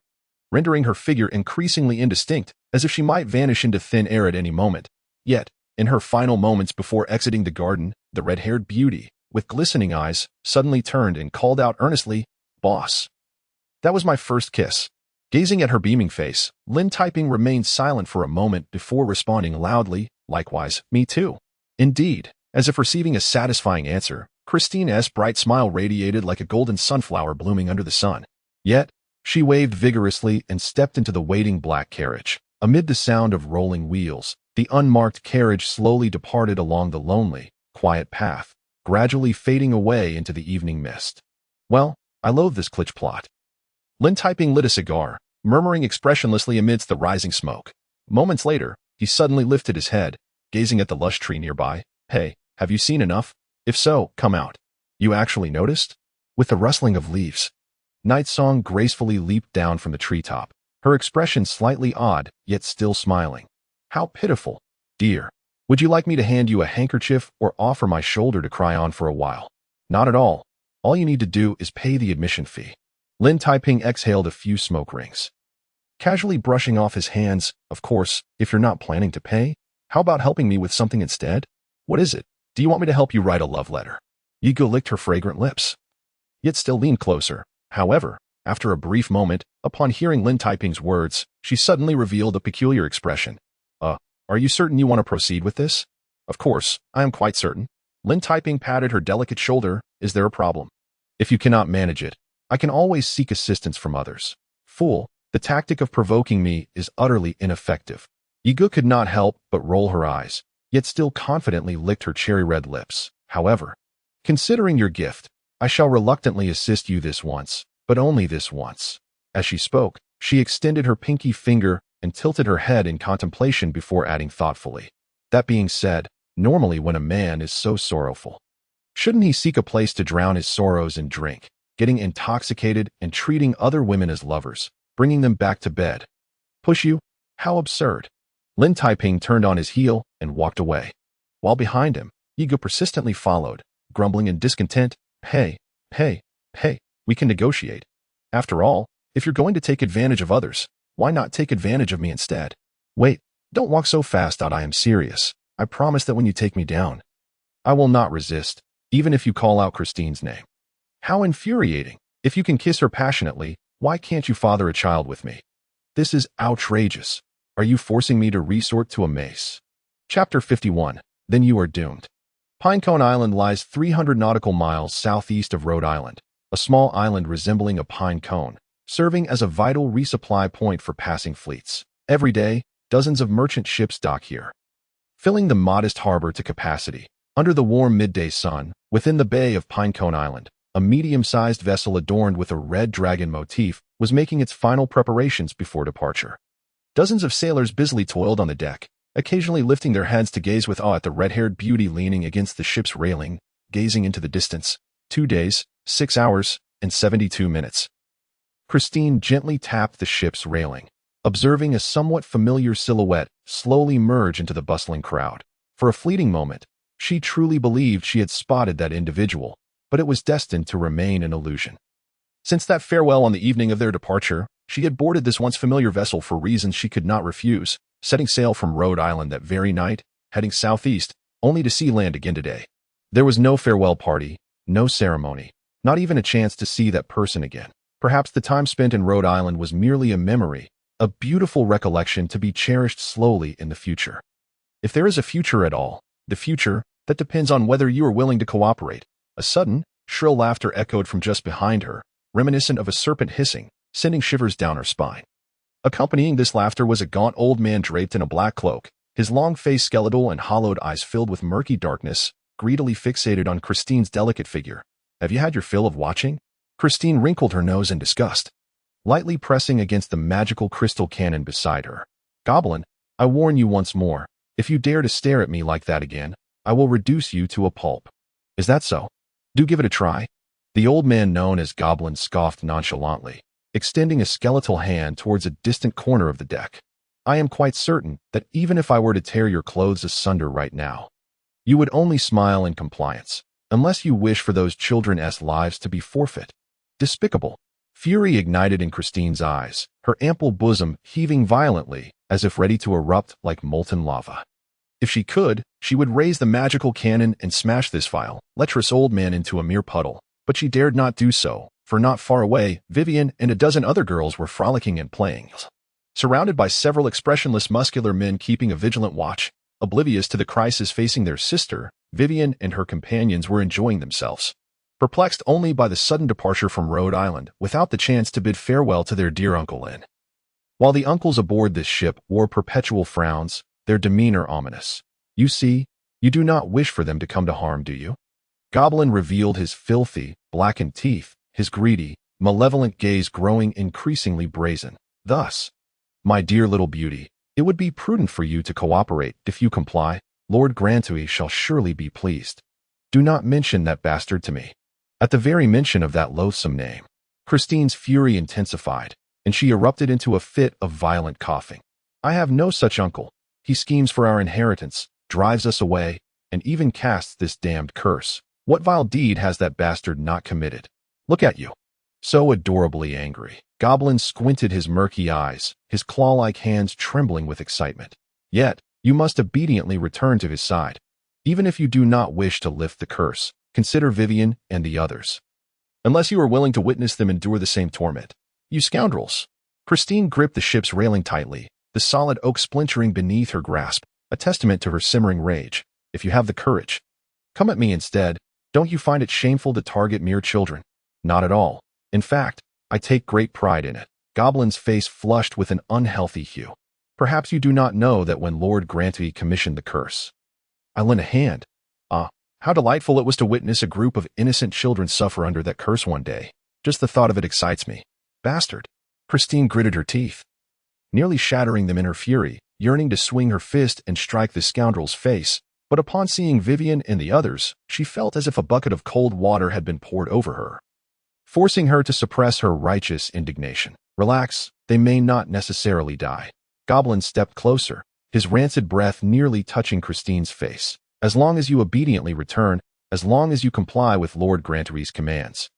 rendering her figure increasingly indistinct, as if she might vanish into thin air at any moment. Yet, in her final moments before exiting the garden, the red-haired beauty, with glistening eyes, suddenly turned and called out earnestly, "Boss." That was my first kiss. Gazing at her beaming face, Lin Taiping remained silent for a moment before responding loudly, "Likewise, me too." Indeed, as if receiving a satisfying answer, Christine's bright smile radiated like a golden sunflower blooming under the sun. Yet, she waved vigorously and stepped into the waiting black carriage. Amid the sound of rolling wheels, the unmarked carriage slowly departed along the lonely, quiet path, gradually fading away into the evening mist. "Well, I loathe this glitch plot." Lin Taiping lit a cigar, murmuring expressionlessly amidst the rising smoke. Moments later, he suddenly lifted his head, gazing at the lush tree nearby. "Hey, have you seen enough? If so, come out." "You actually noticed?" With the rustling of leaves, Night Song gracefully leaped down from the treetop, her expression slightly odd, yet still smiling. "How pitiful. Dear, would you like me to hand you a handkerchief or offer my shoulder to cry on for a while?" "Not at all. All you need to do is pay the admission fee." Lin Taiping exhaled a few smoke rings, casually brushing off his hands. "Of course, if you're not planning to pay, how about helping me with something instead?" "What is it? Do you want me to help you write a love letter?" Yigo licked her fragrant lips, yet still leaned closer. However, after a brief moment, upon hearing Lin Taiping's words, she suddenly revealed a peculiar expression. Are you certain you want to proceed with this?" "Of course, I am quite certain." Lin Taiping patted her delicate shoulder. "Is there a problem?" "If you cannot manage it, I can always seek assistance from others." "Fool, the tactic of provoking me is utterly ineffective." Yigo could not help but roll her eyes, yet still confidently licked her cherry-red lips. "However, considering your gift, I shall reluctantly assist you this once, but only this once." As she spoke, she extended her pinky finger and tilted her head in contemplation before adding thoughtfully, "That being said, normally when a man is so sorrowful, shouldn't he seek a place to drown his sorrows in drink, getting intoxicated and treating other women as lovers, bringing them back to bed? Push you? How absurd." Lin Taiping turned on his heel and walked away, while behind him, Yigo persistently followed, grumbling in discontent. Hey, we can negotiate. After all, if you're going to take advantage of others, why not take advantage of me instead?" "Wait, don't walk so fast. I am serious. I promise that when you take me down, I will not resist, even if you call out Christine's name." "How infuriating. If you can kiss her passionately, why can't you father a child with me? This is outrageous. Are you forcing me to resort to a mace?" Chapter 51. Then you are doomed. Pinecone Island lies 300 nautical miles southeast of Rhode Island, a small island resembling a pine cone, serving as a vital resupply point for passing fleets. Every day, dozens of merchant ships dock here, filling the modest harbor to capacity. Under the warm midday sun, within the bay of Pinecone Island, a medium-sized vessel adorned with a red dragon motif was making its final preparations before departure. Dozens of sailors busily toiled on the deck, occasionally lifting their heads to gaze with awe at the red-haired beauty leaning against the ship's railing, gazing into the distance. 2 days, 6 hours, and 72 minutes. Christine gently tapped the ship's railing, observing a somewhat familiar silhouette slowly merge into the bustling crowd. For a fleeting moment, she truly believed she had spotted that individual, but it was destined to remain an illusion. Since that farewell on the evening of their departure, she had boarded this once familiar vessel for reasons she could not refuse, setting sail from Rhode Island that very night, heading southeast, only to see land again today. There was no farewell party, no ceremony, not even a chance to see that person again. Perhaps the time spent in Rhode Island was merely a memory, a beautiful recollection to be cherished slowly in the future. If there is a future at all, the future, that depends on whether you are willing to cooperate. A sudden, shrill laughter echoed from just behind her, reminiscent of a serpent hissing, sending shivers down her spine. Accompanying this laughter was a gaunt old man draped in a black cloak, his long face skeletal and hollowed eyes filled with murky darkness, greedily fixated on Christine's delicate figure. Have you had your fill of watching? Christine wrinkled her nose in disgust, lightly pressing against the magical crystal cannon beside her. Goblin, I warn you once more, if you dare to stare at me like that again, I will reduce you to a pulp. Is that so? Do give it a try. The old man known as Goblin scoffed nonchalantly, extending a skeletal hand towards a distant corner of the deck. I am quite certain that even if I were to tear your clothes asunder right now, you would only smile in compliance, unless you wish for those children's lives to be forfeit. Despicable. Fury ignited in Christine's eyes, her ample bosom heaving violently, as if ready to erupt like molten lava. If she could, she would raise the magical cannon and smash this vile, lecherous old man into a mere puddle, but she dared not do so, for not far away, Vivian and a dozen other girls were frolicking and playing. Surrounded by several expressionless muscular men keeping a vigilant watch, oblivious to the crisis facing their sister, Vivian and her companions were enjoying themselves, perplexed only by the sudden departure from Rhode Island without the chance to bid farewell to their dear Uncle Lynn. While the uncles aboard this ship wore perpetual frowns, their demeanor ominous. You see, you do not wish for them to come to harm, do you? Goblin revealed his filthy, blackened teeth, his greedy, malevolent gaze growing increasingly brazen. Thus, my dear little beauty, it would be prudent for you to cooperate. If you comply, Lord Grantui shall surely be pleased. Do not mention that bastard to me. At the very mention of that loathsome name, Christine's fury intensified, and she erupted into a fit of violent coughing. I have no such uncle. He schemes for our inheritance, drives us away, and even casts this damned curse. What vile deed has that bastard not committed? Look at you. So adorably angry. Goblin squinted his murky eyes, his claw-like hands trembling with excitement. Yet, you must obediently return to his side. Even if you do not wish to lift the curse, consider Vivian and the others. Unless you are willing to witness them endure the same torment. You scoundrels. Christine gripped the ship's railing tightly, the solid oak splintering beneath her grasp, a testament to her simmering rage. If you have the courage, come at me instead. Don't you find it shameful to target mere children? Not at all. In fact, I take great pride in it. Goblin's face flushed with an unhealthy hue. Perhaps you do not know that when Lord Grantui commissioned the curse, I lent a hand. Ah, how delightful it was to witness a group of innocent children suffer under that curse one day. Just the thought of it excites me. Bastard. Christine gritted her teeth, nearly shattering them in her fury, yearning to swing her fist and strike the scoundrel's face. But upon seeing Vivian and the others, she felt as if a bucket of cold water had been poured over her, forcing her to suppress her righteous indignation. Relax, they may not necessarily die. Goblin stepped closer, his rancid breath nearly touching Christine's face. As long as you obediently return, as long as you comply with Lord Grantui's commands,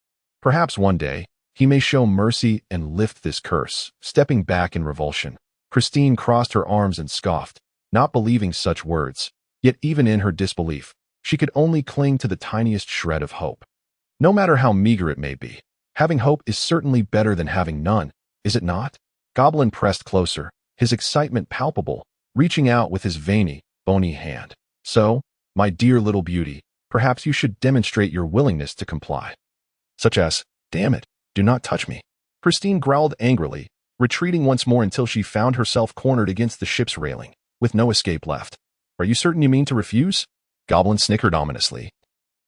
perhaps one day, he may show mercy and lift this curse. Stepping back in revulsion, Christine crossed her arms and scoffed, not believing such words. Yet even in her disbelief, she could only cling to the tiniest shred of hope. No matter how meager it may be, having hope is certainly better than having none, is it not? Goblin pressed closer, his excitement palpable, reaching out with his veiny, bony hand. So, my dear little beauty, perhaps you should demonstrate your willingness to comply. Such as, damn it, do not touch me. Christine growled angrily, retreating once more until she found herself cornered against the ship's railing, with no escape left. Are you certain you mean to refuse? Goblin snickered ominously,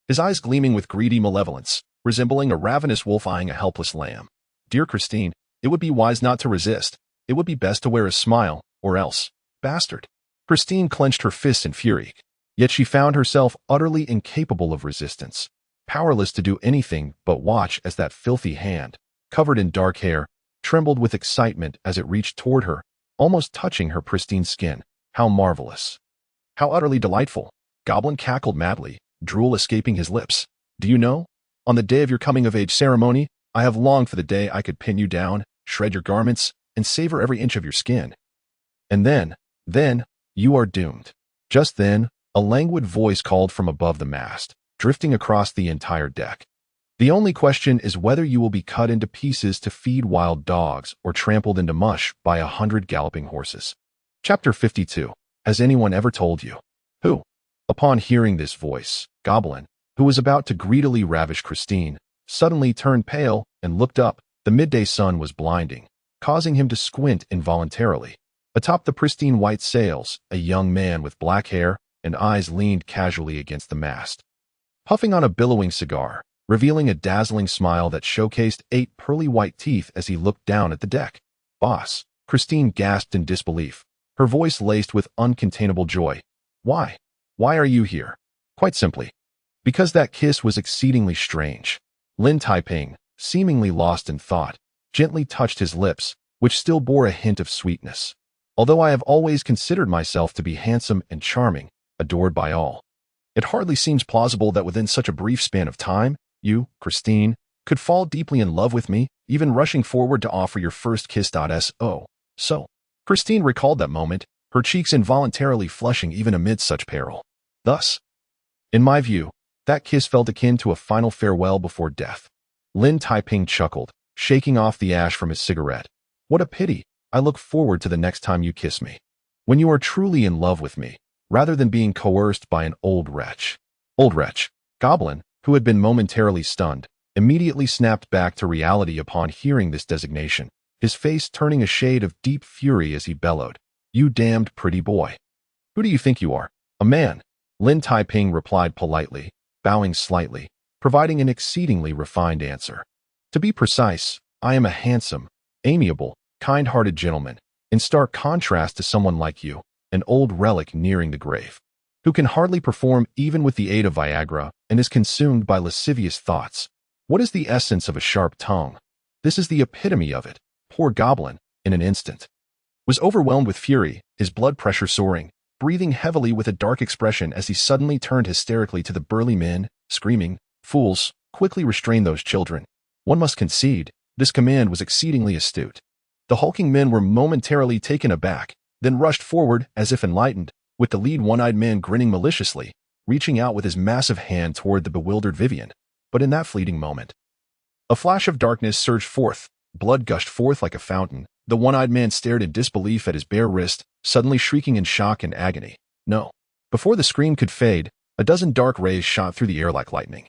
his eyes gleaming with greedy malevolence, resembling a ravenous wolf eyeing a helpless lamb. Dear Christine, it would be wise not to resist. It would be best to wear a smile, or else. Bastard. Christine clenched her fists in fury, yet she found herself utterly incapable of resistance, powerless to do anything but watch as that filthy hand, covered in dark hair, trembled with excitement as it reached toward her, almost touching her pristine skin. How marvelous. How utterly delightful. Goblin cackled madly, drool escaping his lips. Do you know? On the day of your coming-of-age ceremony, I have longed for the day I could pin you down, shred your garments, and savor every inch of your skin. And then, you are doomed. Just then, a languid voice called from above the mast, drifting across the entire deck. The only question is whether you will be cut into pieces to feed wild dogs or trampled into mush by 100 galloping horses. Chapter 52. Has anyone ever told you? Who? Upon hearing this voice, Goblin, who was about to greedily ravish Christine, suddenly turned pale and looked up. The midday sun was blinding, causing him to squint involuntarily. Atop the pristine white sails, a young man with black hair and eyes leaned casually against the mast, puffing on a billowing cigar, revealing a dazzling smile that showcased 8 pearly white teeth as he looked down at the deck. "Boss," Christine gasped in disbelief, her voice laced with uncontainable joy. "Why? Why are you here?" "Quite simply, because that kiss was exceedingly strange." Lin Taiping, seemingly lost in thought, gently touched his lips, which still bore a hint of sweetness. "Although I have always considered myself to be handsome and charming, adored by all, it hardly seems plausible that within such a brief span of time, you, Christine, could fall deeply in love with me, even rushing forward to offer your first kiss. So, Christine recalled that moment, her cheeks involuntarily flushing even amid such peril. Thus, in my view, that kiss felt akin to a final farewell before death. Lin Taiping chuckled, shaking off the ash from his cigarette. "What a pity. I look forward to the next time you kiss me. When you are truly in love with me, rather than being coerced by an old wretch." Old wretch. Goblin, who had been momentarily stunned, immediately snapped back to reality upon hearing this designation, his face turning a shade of deep fury as he bellowed, "You damned pretty boy. Who do you think you are? A man?" Lin Taiping replied politely, bowing slightly, providing an exceedingly refined answer. "To be precise, I am a handsome, amiable, kind-hearted gentleman, in stark contrast to someone like you, an old relic nearing the grave, who can hardly perform even with the aid of Viagra and is consumed by lascivious thoughts. What is the essence of a sharp tongue? This is the epitome of it." Poor Goblin, in an instant, was overwhelmed with fury, his blood pressure soaring, breathing heavily with a dark expression as he suddenly turned hysterically to the burly men, screaming, "Fools, quickly restrain those children." One must concede, this command was exceedingly astute. The hulking men were momentarily taken aback, then rushed forward as if enlightened, with the lead one-eyed man grinning maliciously, reaching out with his massive hand toward the bewildered Vivian. But in that fleeting moment, a flash of darkness surged forth, blood gushed forth like a fountain. The one-eyed man stared in disbelief at his bare wrist, suddenly shrieking in shock and agony. No. Before the scream could fade, a dozen dark rays shot through the air like lightning.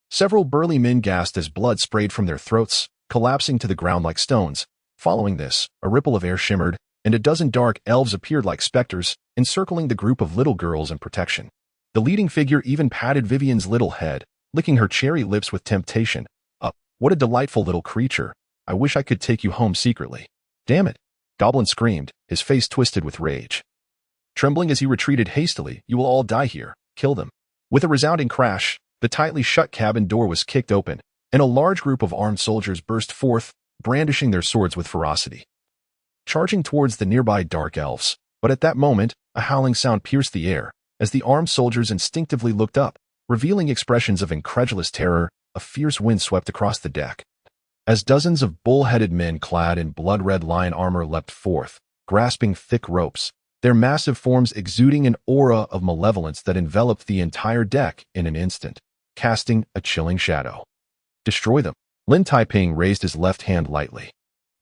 Several burly men gasped as blood sprayed from their throats, collapsing to the ground like stones. Following this, a ripple of air shimmered, and a dozen dark elves appeared like specters, encircling the group of little girls in protection. The leading figure even patted Vivian's little head, licking her cherry lips with temptation. What a delightful little creature. I wish I could take you home secretly." "Damn it," Goblin screamed, his face twisted with rage. Trembling as he retreated hastily, "You will all die here. Kill them." With a resounding crash, the tightly shut cabin door was kicked open, and a large group of armed soldiers burst forth, brandishing their swords with ferocity, charging towards the nearby dark elves. But at that moment, a howling sound pierced the air, as the armed soldiers instinctively looked up, revealing expressions of incredulous terror. A fierce wind swept across the deck, as dozens of bull-headed men clad in blood-red lion armor leapt forth, grasping thick ropes, their massive forms exuding an aura of malevolence that enveloped the entire deck in an instant, casting a chilling shadow. "Destroy them." Lin Taiping raised his left hand lightly,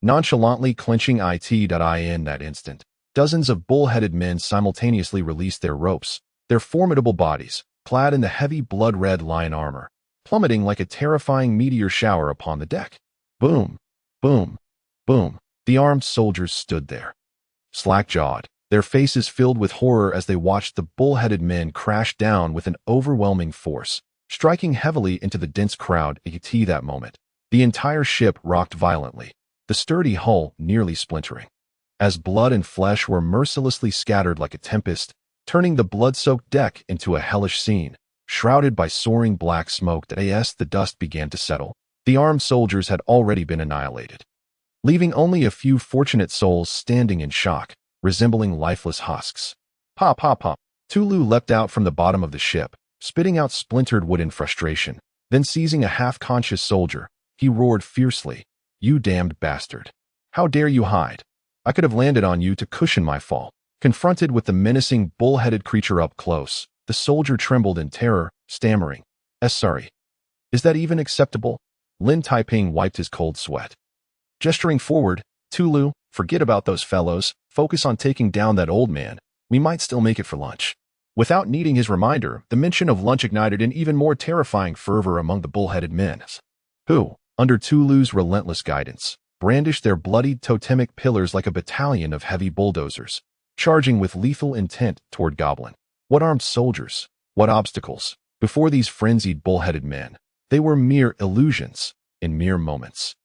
nonchalantly clenching it. In that instant, dozens of bull-headed men simultaneously released their ropes, their formidable bodies, clad in the heavy blood-red lion armor, plummeting like a terrifying meteor shower upon the deck. Boom, boom, boom. The armed soldiers stood there, slack-jawed, their faces filled with horror as they watched the bull-headed men crash down with an overwhelming force, striking heavily into the dense crowd. At that moment, the entire ship rocked violently, the sturdy hull nearly splintering, as blood and flesh were mercilessly scattered like a tempest, turning the blood-soaked deck into a hellish scene. Shrouded by soaring black smoke as the dust began to settle, the armed soldiers had already been annihilated, leaving only a few fortunate souls standing in shock, resembling lifeless husks. Pop, pop, pop. Tulu leapt out from the bottom of the ship, spitting out splintered wood in frustration. Then seizing a half-conscious soldier, he roared fiercely, "You damned bastard. How dare you hide? I could have landed on you to cushion my fall." Confronted with the menacing bull-headed creature up close, the soldier trembled in terror, stammering, Sorry. Is that even acceptable?" Lin Taiping wiped his cold sweat. Gesturing forward, "Tulu, forget about those fellows, focus on taking down that old man. We might still make it for lunch." Without needing his reminder, the mention of lunch ignited an even more terrifying fervor among the bull-headed men, who, under Tulu's relentless guidance, brandished their bloodied totemic pillars like a battalion of heavy bulldozers, charging with lethal intent toward Goblin. What armed soldiers? What obstacles? Before these frenzied bull-headed men, they were mere illusions in mere moments.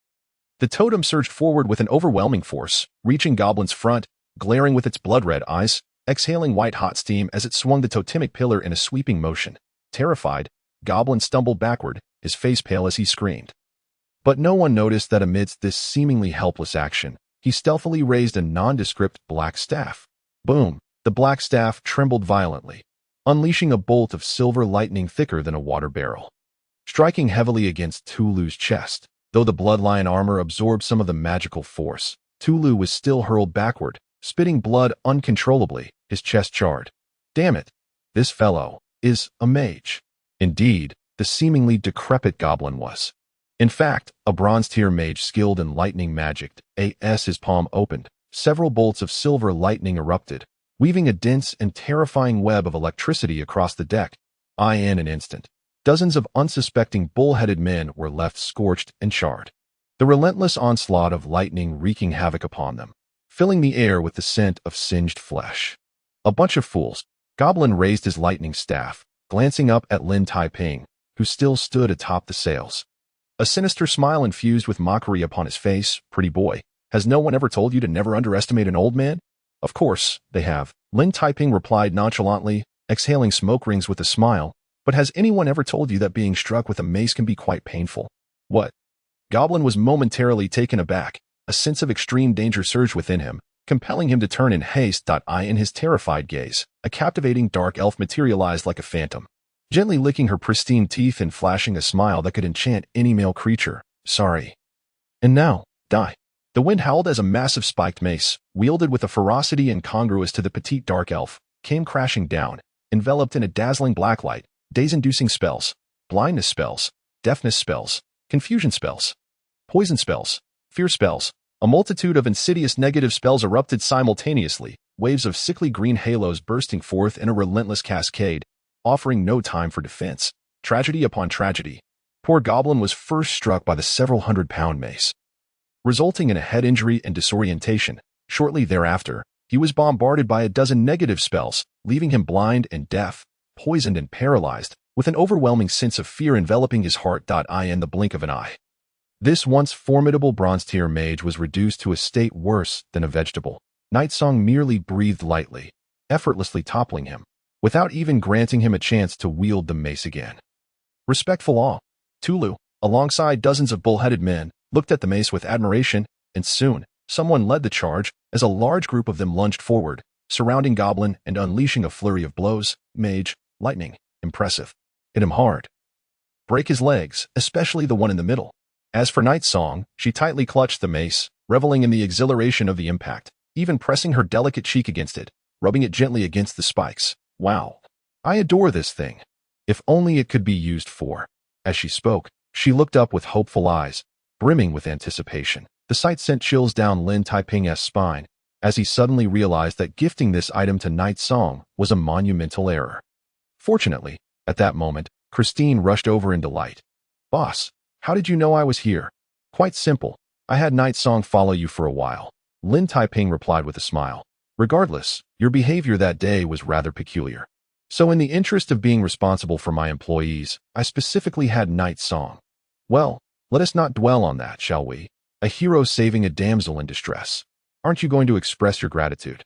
The totem surged forward with an overwhelming force, reaching Goblin's front, glaring with its blood-red eyes, exhaling white-hot steam as it swung the totemic pillar in a sweeping motion. Terrified, Goblin stumbled backward, his face pale as he screamed. But no one noticed that amidst this seemingly helpless action, he stealthily raised a nondescript black staff. Boom! The black staff trembled violently, unleashing a bolt of silver lightning thicker than a water barrel. Striking heavily against Tulu's chest, though the bloodline armor absorbed some of the magical force, Tulu was still hurled backward, spitting blood uncontrollably, his chest charred. Damn it! This fellow is a mage. Indeed, the seemingly decrepit goblin was. In fact, a bronze-tier mage skilled in lightning magic. As his palm opened, several bolts of silver lightning erupted, weaving a dense and terrifying web of electricity across the deck. In an instant, dozens of unsuspecting bull-headed men were left scorched and charred. The relentless onslaught of lightning wreaking havoc upon them, filling the air with the scent of singed flesh. A bunch of fools. Goblin raised his lightning staff, glancing up at Lin Taiping, who still stood atop the sails. A sinister smile infused with mockery upon his face. Pretty boy, has no one ever told you to never underestimate an old man? Of course, they have, Lin Taiping replied nonchalantly, exhaling smoke rings with a smile. But has anyone ever told you that being struck with a mace can be quite painful? What? Goblin was momentarily taken aback. A sense of extreme danger surged within him, compelling him to turn in haste. In his terrified gaze, a captivating dark elf materialized like a phantom, gently licking her pristine teeth and flashing a smile that could enchant any male creature. Sorry. And now, die. The wind howled as a massive spiked mace, wielded with a ferocity incongruous to the petite dark elf, came crashing down, enveloped in a dazzling black light. Daze-inducing spells, blindness spells, deafness spells, confusion spells, poison spells, fear spells, a multitude of insidious negative spells erupted simultaneously, waves of sickly green halos bursting forth in a relentless cascade, offering no time for defense. Tragedy upon tragedy. Poor Goblin was first struck by the several hundred-pound mace, resulting in a head injury and disorientation. Shortly thereafter, he was bombarded by a dozen negative spells, leaving him blind and deaf, poisoned and paralyzed, with an overwhelming sense of fear enveloping his heart. In the blink of an eye, this once formidable bronze-tier mage was reduced to a state worse than a vegetable. Nightsong merely breathed lightly, effortlessly toppling him, without even granting him a chance to wield the mace again. Respectful awe. Tulu, alongside dozens of bull-headed men, looked at the mace with admiration, and soon, someone led the charge as a large group of them lunged forward, surrounding Goblin and unleashing a flurry of blows. Mage, lightning, impressive. Hit him hard. Break his legs, especially the one in the middle. As for Nightsong, she tightly clutched the mace, reveling in the exhilaration of the impact, even pressing her delicate cheek against it, rubbing it gently against the spikes. Wow. I adore this thing. If only it could be used for. As she spoke, she looked up with hopeful eyes, brimming with anticipation. The sight sent chills down Lin Taiping's spine, as he suddenly realized that gifting this item to Nightsong was a monumental error. Fortunately, at that moment, Christine rushed over in delight. Boss, how did you know I was here? Quite simple. I had Nightsong follow you for a while. Lin Taiping replied with a smile. Regardless, your behavior that day was rather peculiar. So in the interest of being responsible for my employees, I specifically had Nightsong. Well, let us not dwell on that, shall we? A hero saving a damsel in distress. Aren't you going to express your gratitude?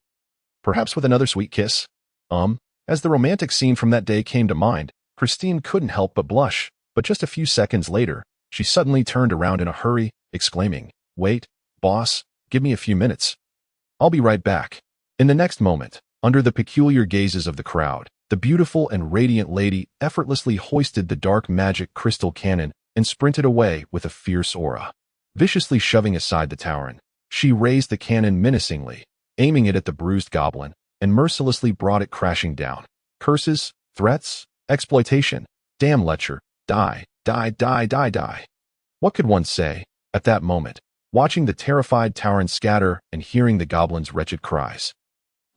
Perhaps with another sweet kiss? As the romantic scene from that day came to mind, Christine couldn't help but blush, but just a few seconds later, she suddenly turned around in a hurry, exclaiming, Wait, boss, give me a few minutes. I'll be right back. In the next moment, under the peculiar gazes of the crowd, the beautiful and radiant lady effortlessly hoisted the dark magic crystal cannon and sprinted away with a fierce aura. Viciously shoving aside the Tauren, she raised the cannon menacingly, aiming it at the bruised goblin, and mercilessly brought it crashing down. Curses, threats, exploitation. Damn Lecher, die, die, die, die, die. What could one say, at that moment, watching the terrified Tauren scatter and hearing the goblin's wretched cries?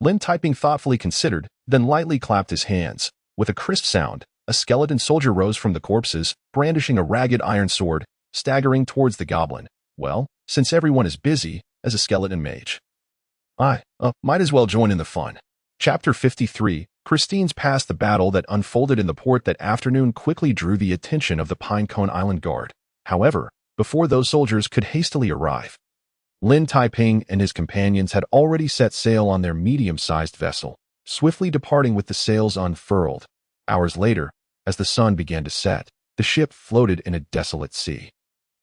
Lin Taiping thoughtfully considered, then lightly clapped his hands. With a crisp sound, a skeleton soldier rose from the corpses, brandishing a ragged iron sword, staggering towards the goblin. Well, since everyone is busy, as a skeleton mage. I might as well join in the fun. Chapter 53. Christine's past the battle that unfolded in the port that afternoon quickly drew the attention of the Pinecone Island Guard. However, before those soldiers could hastily arrive, Lin Taiping and his companions had already set sail on their medium-sized vessel, swiftly departing with the sails unfurled. Hours later, as the sun began to set, the ship floated in a desolate sea.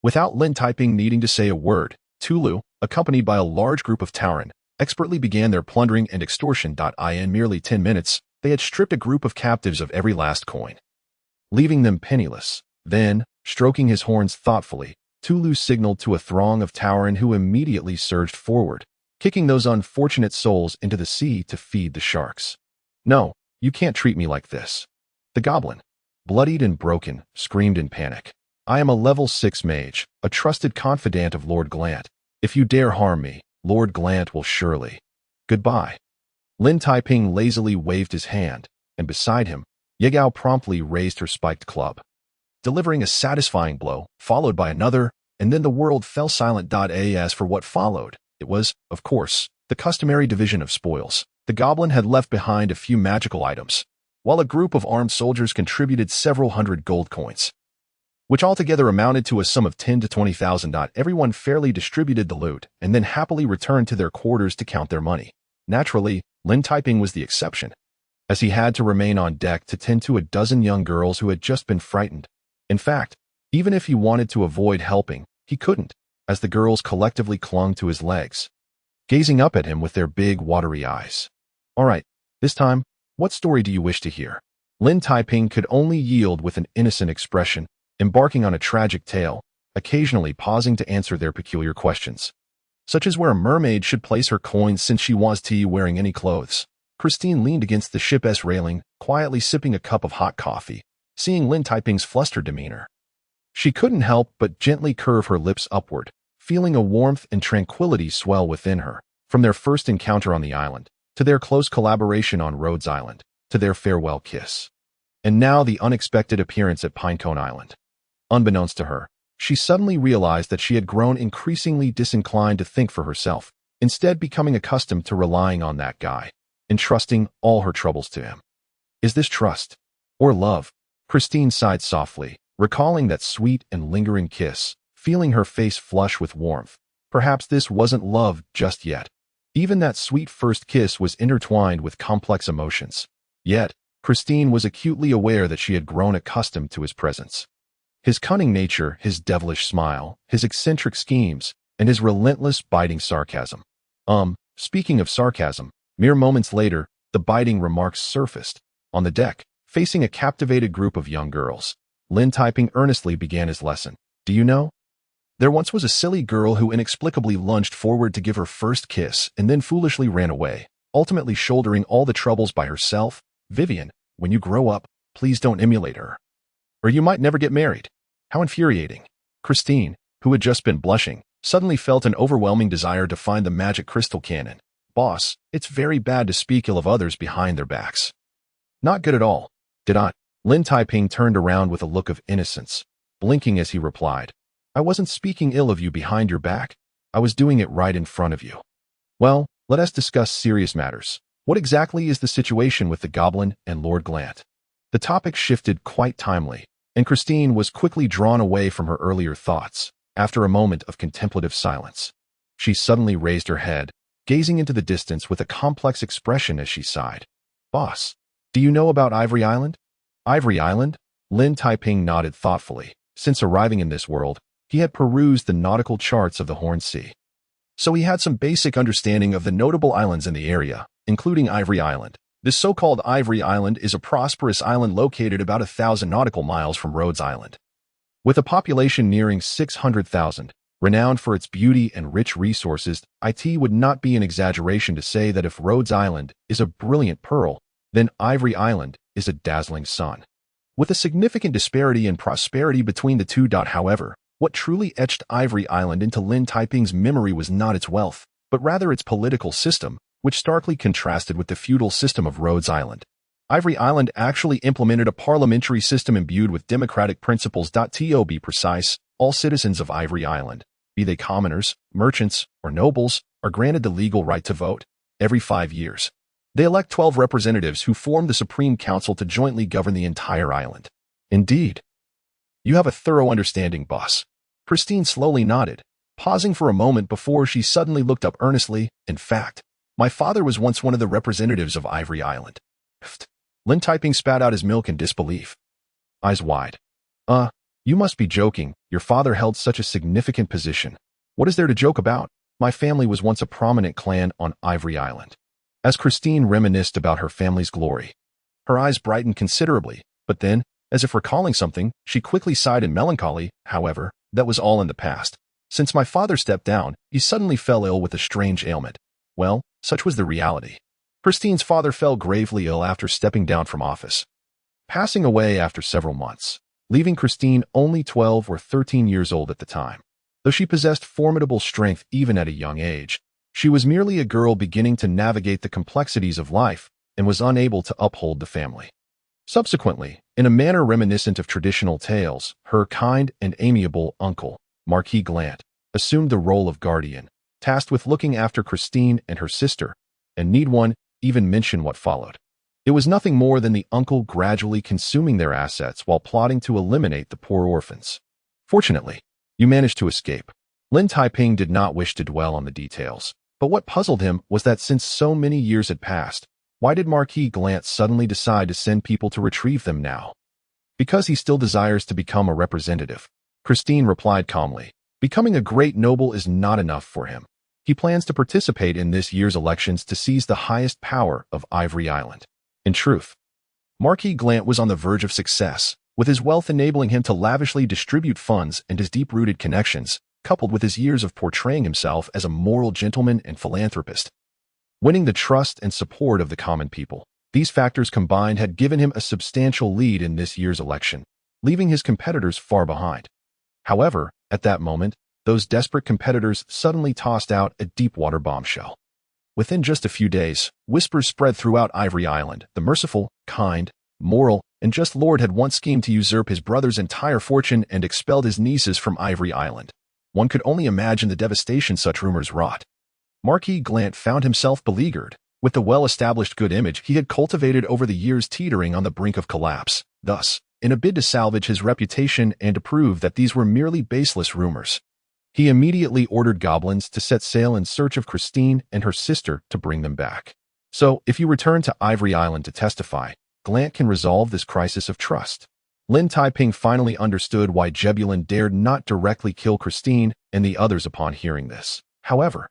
Without Lin Taiping needing to say a word, Tulu, accompanied by a large group of Tauren, expertly began their plundering and extortion. In merely 10 minutes, they had stripped a group of captives of every last coin, leaving them penniless. Then, stroking his horns thoughtfully, Tulu signaled to a throng of Tauren who immediately surged forward, kicking those unfortunate souls into the sea to feed the sharks. "No, you can't treat me like this." The goblin, bloodied and broken, screamed in panic. "I am a level 6 mage, a trusted confidant of Lord Glant. If you dare harm me, Lord Glant will surely..." "Goodbye." Lin Taiping lazily waved his hand, and beside him, Yegao promptly raised her spiked club, delivering a satisfying blow, followed by another, and then the world fell silent. As for what followed, it was, of course, the customary division of spoils. The goblin had left behind a few magical items, while a group of armed soldiers contributed several hundred gold coins, which altogether amounted to a sum of 10 to 20,000. Everyone fairly distributed the loot, and then happily returned to their quarters to count their money. Naturally, Lin Taiping was the exception, as he had to remain on deck to tend to a dozen young girls who had just been frightened. In fact, even if he wanted to avoid helping, he couldn't, as the girls collectively clung to his legs, gazing up at him with their big, watery eyes. "All right, this time, what story do you wish to hear?" Lin Taiping could only yield with an innocent expression, embarking on a tragic tale, occasionally pausing to answer their peculiar questions, such as where a mermaid should place her coins since she was wearing any clothes. Christine leaned against the ship's railing, quietly sipping a cup of hot coffee. Seeing Lin Taiping's flustered demeanor, she couldn't help but gently curve her lips upward, feeling a warmth and tranquility swell within her. From their first encounter on the island, to their close collaboration on Rhodes Island, to their farewell kiss, and now the unexpected appearance at Pinecone Island. Unbeknownst to her, she suddenly realized that she had grown increasingly disinclined to think for herself, instead becoming accustomed to relying on that guy, entrusting all her troubles to him. Is this trust? Or love? Christine sighed softly, recalling that sweet and lingering kiss, feeling her face flush with warmth. Perhaps this wasn't love just yet. Even that sweet first kiss was intertwined with complex emotions. Yet, Christine was acutely aware that she had grown accustomed to his presence. His cunning nature, his devilish smile, his eccentric schemes, and his relentless biting sarcasm. Speaking of sarcasm, mere moments later, the biting remarks surfaced. On the deck, facing a captivated group of young girls, Lin Taiping earnestly began his lesson. "Do you know? There once was a silly girl who inexplicably lunged forward to give her first kiss and then foolishly ran away, ultimately shouldering all the troubles by herself. Vivian, when you grow up, please don't emulate her, or you might never get married." How infuriating. Christine, who had just been blushing, suddenly felt an overwhelming desire to find the magic crystal cannon. "Boss, it's very bad to speak ill of others behind their backs." "Not good at all. Did I?" Lin Taiping turned around with a look of innocence, blinking as he replied, "I wasn't speaking ill of you behind your back. I was doing it right in front of you." "Well, let us discuss serious matters. What exactly is the situation with the goblin and Lord Glant?" The topic shifted quite timely, and Christine was quickly drawn away from her earlier thoughts. After a moment of contemplative silence, she suddenly raised her head, gazing into the distance with a complex expression as she sighed. "Boss, do you know about Ivory Island?" "Ivory Island?" Lin Taiping nodded thoughtfully. Since arriving in this world, he had perused the nautical charts of the Horn Sea, so he had some basic understanding of the notable islands in the area, including Ivory Island. This so-called Ivory Island is a prosperous island located about 1,000 nautical miles from Rhodes Island, with a population nearing 600,000. Renowned for its beauty and rich resources, it would not be an exaggeration to say that if Rhodes Island is a brilliant pearl, then Ivory Island is a dazzling sun. With a significant disparity in prosperity between the two. However, what truly etched Ivory Island into Lin Taiping's memory was not its wealth, but rather its political system, which starkly contrasted with the feudal system of Rhodes Island. Ivory Island actually implemented a parliamentary system imbued with democratic principles. To be precise, all citizens of Ivory Island, be they commoners, merchants, or nobles, are granted the legal right to vote every 5 years. They elect 12 representatives who form the Supreme Council to jointly govern the entire island. Indeed. You have a thorough understanding, boss. Christine slowly nodded, pausing for a moment before she suddenly looked up earnestly. In fact, my father was once one of the representatives of Ivory Island. Lin Taiping spat out his milk in disbelief, eyes wide. You must be joking. Your father held such a significant position. What is there to joke about? My family was once a prominent clan on Ivory Island. As Christine reminisced about her family's glory, her eyes brightened considerably, but then, as if recalling something, she quickly sighed in melancholy. However, that was all in the past. Since my father stepped down, he suddenly fell ill with a strange ailment. Well, such was the reality. Christine's father fell gravely ill after stepping down from office, passing away after several months, leaving Christine only 12 or 13 years old at the time. Though she possessed formidable strength even at a young age, she was merely a girl beginning to navigate the complexities of life and was unable to uphold the family. Subsequently, in a manner reminiscent of traditional tales, her kind and amiable uncle, Marquis Glant, assumed the role of guardian, tasked with looking after Christine and her sister, and need one even mention what followed. It was nothing more than the uncle gradually consuming their assets while plotting to eliminate the poor orphans. Fortunately, you managed to escape. Lin Taiping did not wish to dwell on the details, but what puzzled him was that since so many years had passed, why did Marquis Glant suddenly decide to send people to retrieve them now? Because he still desires to become a representative. Christine replied calmly. Becoming a great noble is not enough for him. He plans to participate in this year's elections to seize the highest power of Ivory Island. In truth, Marquis Glant was on the verge of success, with his wealth enabling him to lavishly distribute funds and his deep-rooted connections, coupled with his years of portraying himself as a moral gentleman and philanthropist. Winning the trust and support of the common people, these factors combined had given him a substantial lead in this year's election, leaving his competitors far behind. However, at that moment, those desperate competitors suddenly tossed out a deep-water bombshell. Within just a few days, whispers spread throughout Ivory Island. The merciful, kind, moral, and just Lord had once schemed to usurp his brother's entire fortune and expelled his nieces from Ivory Island. One could only imagine the devastation such rumors wrought. Marquis Glant found himself beleaguered, with the well-established good image he had cultivated over the years teetering on the brink of collapse. Thus, in a bid to salvage his reputation and to prove that these were merely baseless rumors, he immediately ordered goblins to set sail in search of Christine and her sister to bring them back. So, if you return to Ivory Island to testify, Glant can resolve this crisis of trust. Lin Taiping finally understood why Jebulin dared not directly kill Christine and the others upon hearing this. However,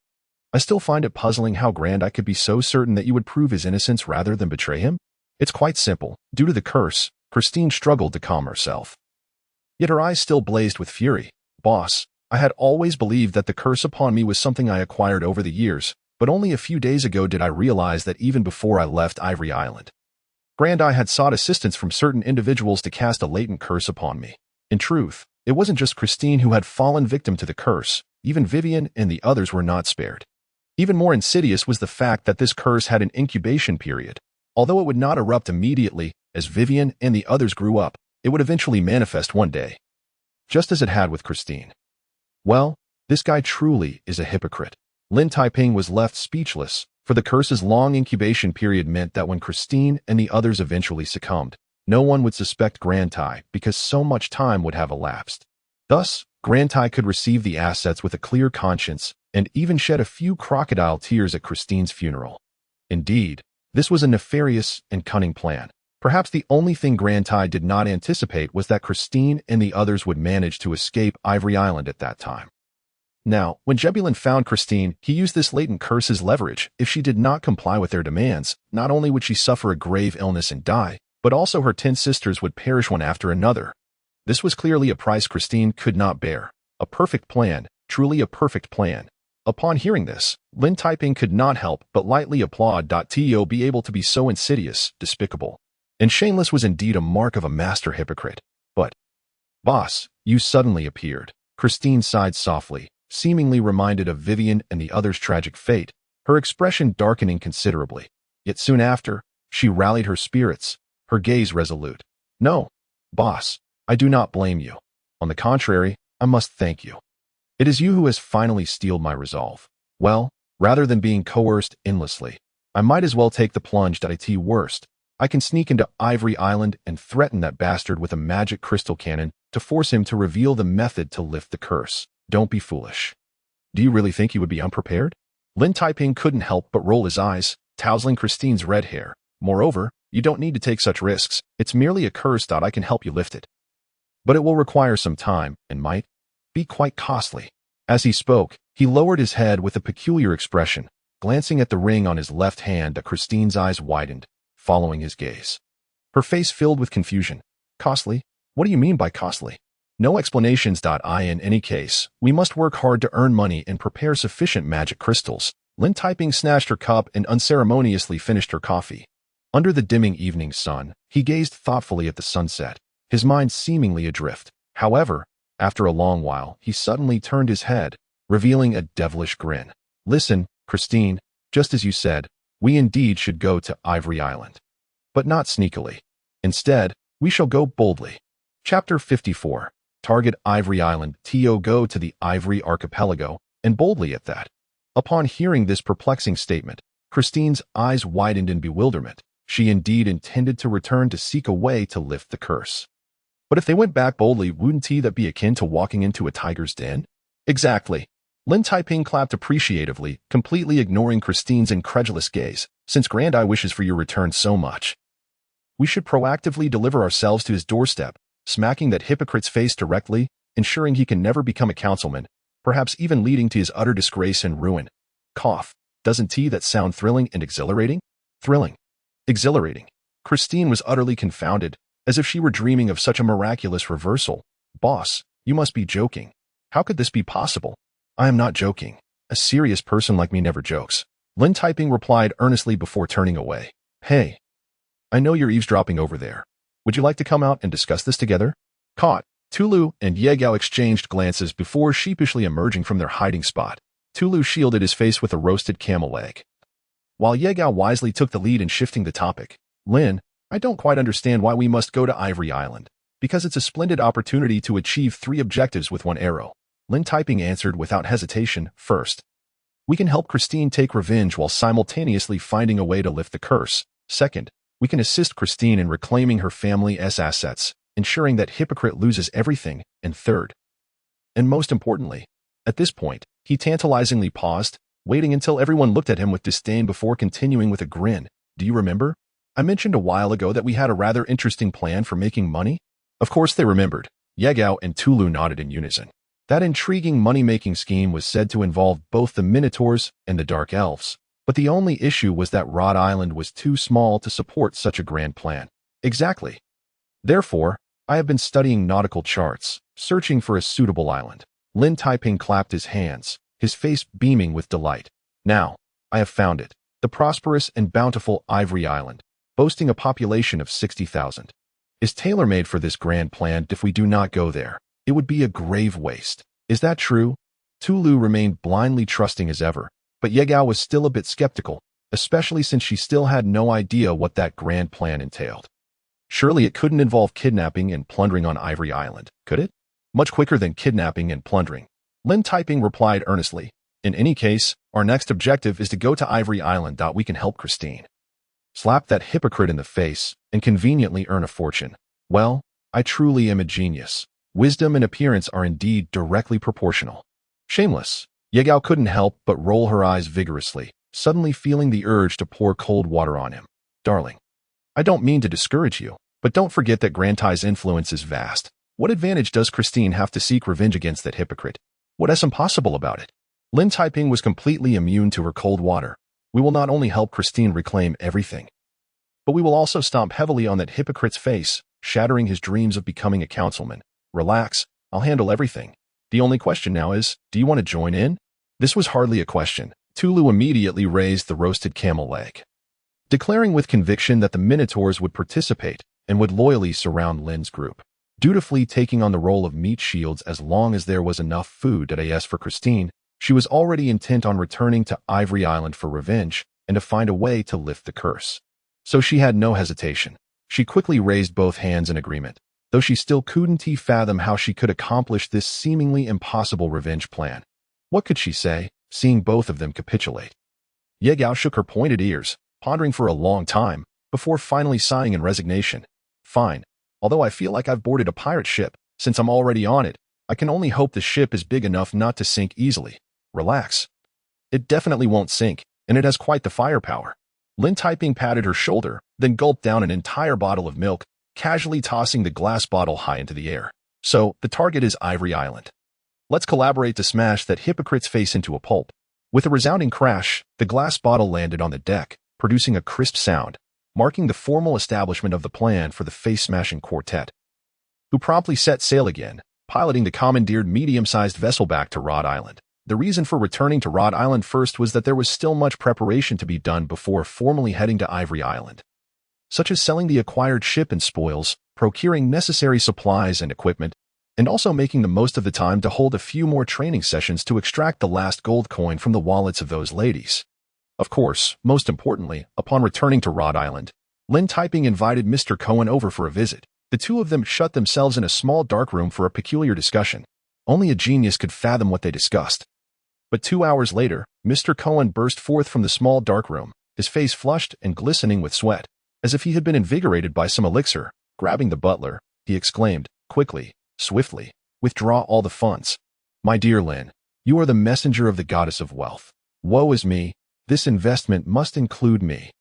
I still find it puzzling how Grandai could be so certain that you would prove his innocence rather than betray him. It's quite simple. Due to the curse, Christine struggled to calm herself. Yet her eyes still blazed with fury. Boss, I had always believed that the curse upon me was something I acquired over the years, but only a few days ago did I realize that even before I left Ivory Island, Grandai had sought assistance from certain individuals to cast a latent curse upon me. In truth, it wasn't just Christine who had fallen victim to the curse. Even Vivian and the others were not spared. Even more insidious was the fact that this curse had an incubation period. Although it would not erupt immediately, as Vivian and the others grew up, it would eventually manifest one day. Just as it had with Christine. Well, this guy truly is a hypocrite. Lin Taiping was left speechless, for the curse's long incubation period meant that when Christine and the others eventually succumbed, no one would suspect Grandai because so much time would have elapsed. Thus, Grandai could receive the assets with a clear conscience and even shed a few crocodile tears at Christine's funeral. Indeed, this was a nefarious and cunning plan. Perhaps the only thing Grandai did not anticipate was that Christine and the others would manage to escape Ivory Island at that time. Now, when Jebulin found Christine, he used this latent curse as leverage. If she did not comply with their demands, not only would she suffer a grave illness and die, but also her 10 sisters would perish one after another. This was clearly a price Christine could not bear. A perfect plan, truly a perfect plan. Upon hearing this, Lin Taiping could not help but lightly applaud. To be able to be so insidious, despicable, and shameless was indeed a mark of a master hypocrite. But, boss, you suddenly appeared. Christine sighed softly, seemingly reminded of Vivian and the others' tragic fate, her expression darkening considerably. Yet soon after, she rallied her spirits, her gaze resolute. No, boss, I do not blame you. On the contrary, I must thank you. It is you who has finally steeled my resolve. Well, rather than being coerced endlessly, I might as well take the plunge. At worst, I can sneak into Ivory Island and threaten that bastard with a magic crystal cannon to force him to reveal the method to lift the curse. Don't be foolish. Do you really think you would be unprepared? Lin Taiping couldn't help but roll his eyes, tousling Christine's red hair. Moreover, you don't need to take such risks. It's merely a curse. I can help you lift it. But it will require some time and might be quite costly. As he spoke, he lowered his head with a peculiar expression, glancing at the ring on his left hand. Christine's eyes widened, following his gaze. Her face filled with confusion. Costly? What do you mean by costly? No explanations. In any case, we must work hard to earn money and prepare sufficient magic crystals. Lin Taiping snatched her cup and unceremoniously finished her coffee. Under the dimming evening sun, he gazed thoughtfully at the sunset, his mind seemingly adrift. However, after a long while, he suddenly turned his head, revealing a devilish grin. Listen, Christine, just as you said, we indeed should go to Ivory Island. But not sneakily. Instead, we shall go boldly. Chapter 54. Target Ivory Island. Go to the Ivory Archipelago, and boldly at that. Upon hearing this perplexing statement, Christine's eyes widened in bewilderment. She indeed intended to return to seek a way to lift the curse. But if they went back boldly, wouldn't that be akin to walking into a tiger's den? Exactly. Lin Taiping clapped appreciatively, completely ignoring Christine's incredulous gaze. Since Grand Eye wishes for your return so much, we should proactively deliver ourselves to his doorstep, smacking that hypocrite's face directly, ensuring he can never become a councilman, perhaps even leading to his utter disgrace and ruin. Cough. Doesn't that sound thrilling and exhilarating? Thrilling. Exhilarating. Christine was utterly confounded, as if she were dreaming of such a miraculous reversal. Boss, you must be joking. How could this be possible? I am not joking. A serious person like me never jokes. Lin Taiping replied earnestly before turning away. Hey. I know you're eavesdropping over there. Would you like to come out and discuss this together? Caught. Tulu and Yegao exchanged glances before sheepishly emerging from their hiding spot. Tulu shielded his face with a roasted camel leg, while Yegao wisely took the lead in shifting the topic. Lin, I don't quite understand why we must go to Ivory Island. Because it's a splendid opportunity to achieve 3 objectives with 1 arrow. Lin Taiping answered without hesitation. First, we can help Christine take revenge while simultaneously finding a way to lift the curse. Second, we can assist Christine in reclaiming her family's assets, ensuring that hypocrite loses everything. And third, and most importantly, at this point, he tantalizingly paused, waiting until everyone looked at him with disdain before continuing with a grin. Do you remember? I mentioned a while ago that we had a rather interesting plan for making money? Of course they remembered. Yegao and Tulu nodded in unison. That intriguing money-making scheme was said to involve both the Minotaurs and the Dark Elves. But the only issue was that Rod Island was too small to support such a grand plan. Exactly. Therefore, I have been studying nautical charts, searching for a suitable island. Lin Taiping clapped his hands, his face beaming with delight. Now, I have found it. The prosperous and bountiful Ivory Island, boasting a population of 60,000, is tailor-made for this grand plan. If we do not go there, it would be a grave waste. Is that true? Tulu remained blindly trusting as ever, but Yegao was still a bit skeptical, especially since she still had no idea what that grand plan entailed. Surely it couldn't involve kidnapping and plundering on Ivory Island, could it? Much quicker than kidnapping and plundering. Lin Taiping replied earnestly. In any case, our next objective is to go to Ivory Island. We can help Christine slap that hypocrite in the face and conveniently earn a fortune. Well, I truly am a genius. Wisdom and appearance are indeed directly proportional. Shameless. Yegao couldn't help but roll her eyes vigorously, suddenly feeling the urge to pour cold water on him. Darling, I don't mean to discourage you, but don't forget that Grantai's influence is vast. What advantage does Christine have to seek revenge against that hypocrite? What is impossible about it? Lin Taiping was completely immune to her cold water. We will not only help Christine reclaim everything, but we will also stomp heavily on that hypocrite's face, shattering his dreams of becoming a councilman. Relax, I'll handle everything. The only question now is, do you want to join in? This was hardly a question. Tulu immediately raised the roasted camel leg, declaring with conviction that the Minotaurs would participate and would loyally surround Lin's group, dutifully taking on the role of meat shields as long as there was enough food. As for Christine, she was already intent on returning to Ivory Island for revenge and to find a way to lift the curse. So she had no hesitation. She quickly raised both hands in agreement. though she still couldn't fathom how she could accomplish this seemingly impossible revenge plan. What could she say, seeing both of them capitulate? Ye Gao shook her pointed ears, pondering for a long time, before finally sighing in resignation. Fine. Although I feel like I've boarded a pirate ship, since I'm already on it, I can only hope the ship is big enough not to sink easily. Relax. It definitely won't sink, and it has quite the firepower. Lin Taiping patted her shoulder, then gulped down an entire bottle of milk, casually tossing the glass bottle high into the air. So, the target is Ivory Island. Let's collaborate to smash that hypocrite's face into a pulp. With a resounding crash, the glass bottle landed on the deck, producing a crisp sound, marking the formal establishment of the plan for the face-smashing quartet, who promptly set sail again, piloting the commandeered medium-sized vessel back to Rhode Island. The reason for returning to Rhode Island first was that there was still much preparation to be done before formally heading to Ivory Island, such as selling the acquired ship and spoils, procuring necessary supplies and equipment, and also making the most of the time to hold a few more training sessions to extract the last gold coin from the wallets of those ladies. Of course, most importantly, upon returning to Rhode Island, Lin Taiping invited Mr. Cohen over for a visit. The two of them shut themselves in a small dark room for a peculiar discussion. Only a genius could fathom what they discussed. But 2 hours later, Mr. Cohen burst forth from the small dark room, his face flushed and glistening with sweat, as if he had been invigorated by some elixir. Grabbing the butler, he exclaimed, quickly, swiftly, "Withdraw all the funds. My dear Lin, you are the messenger of the goddess of wealth. Woe is me, this investment must include me."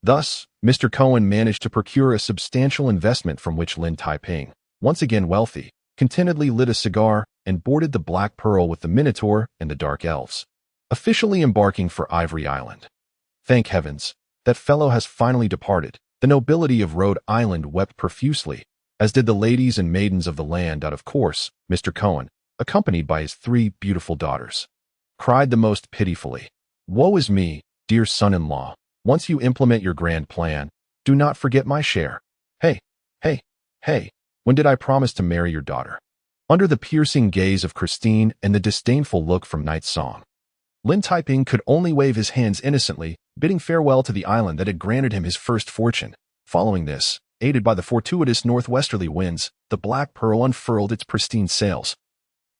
Thus, Mr. Cohen managed to procure a substantial investment from which Lin Taiping, once again wealthy, contentedly lit a cigar and boarded the Black Pearl with the Minotaur and the Dark Elves, officially embarking for Ivory Island. Thank heavens, that fellow has finally departed. The nobility of Rhode Island wept profusely, as did the ladies and maidens of the land, and of course, Mr. Cohen, accompanied by his 3 beautiful daughters, cried the most pitifully, "Woe is me, dear son-in-law. Once you implement your grand plan, do not forget my share. Hey, hey, hey, when did I promise to marry your daughter?" Under the piercing gaze of Christine and the disdainful look from Night Song, Lin Taiping could only wave his hands innocently, bidding farewell to the island that had granted him his first fortune. Following this, aided by the fortuitous northwesterly winds, the Black Pearl unfurled its pristine sails,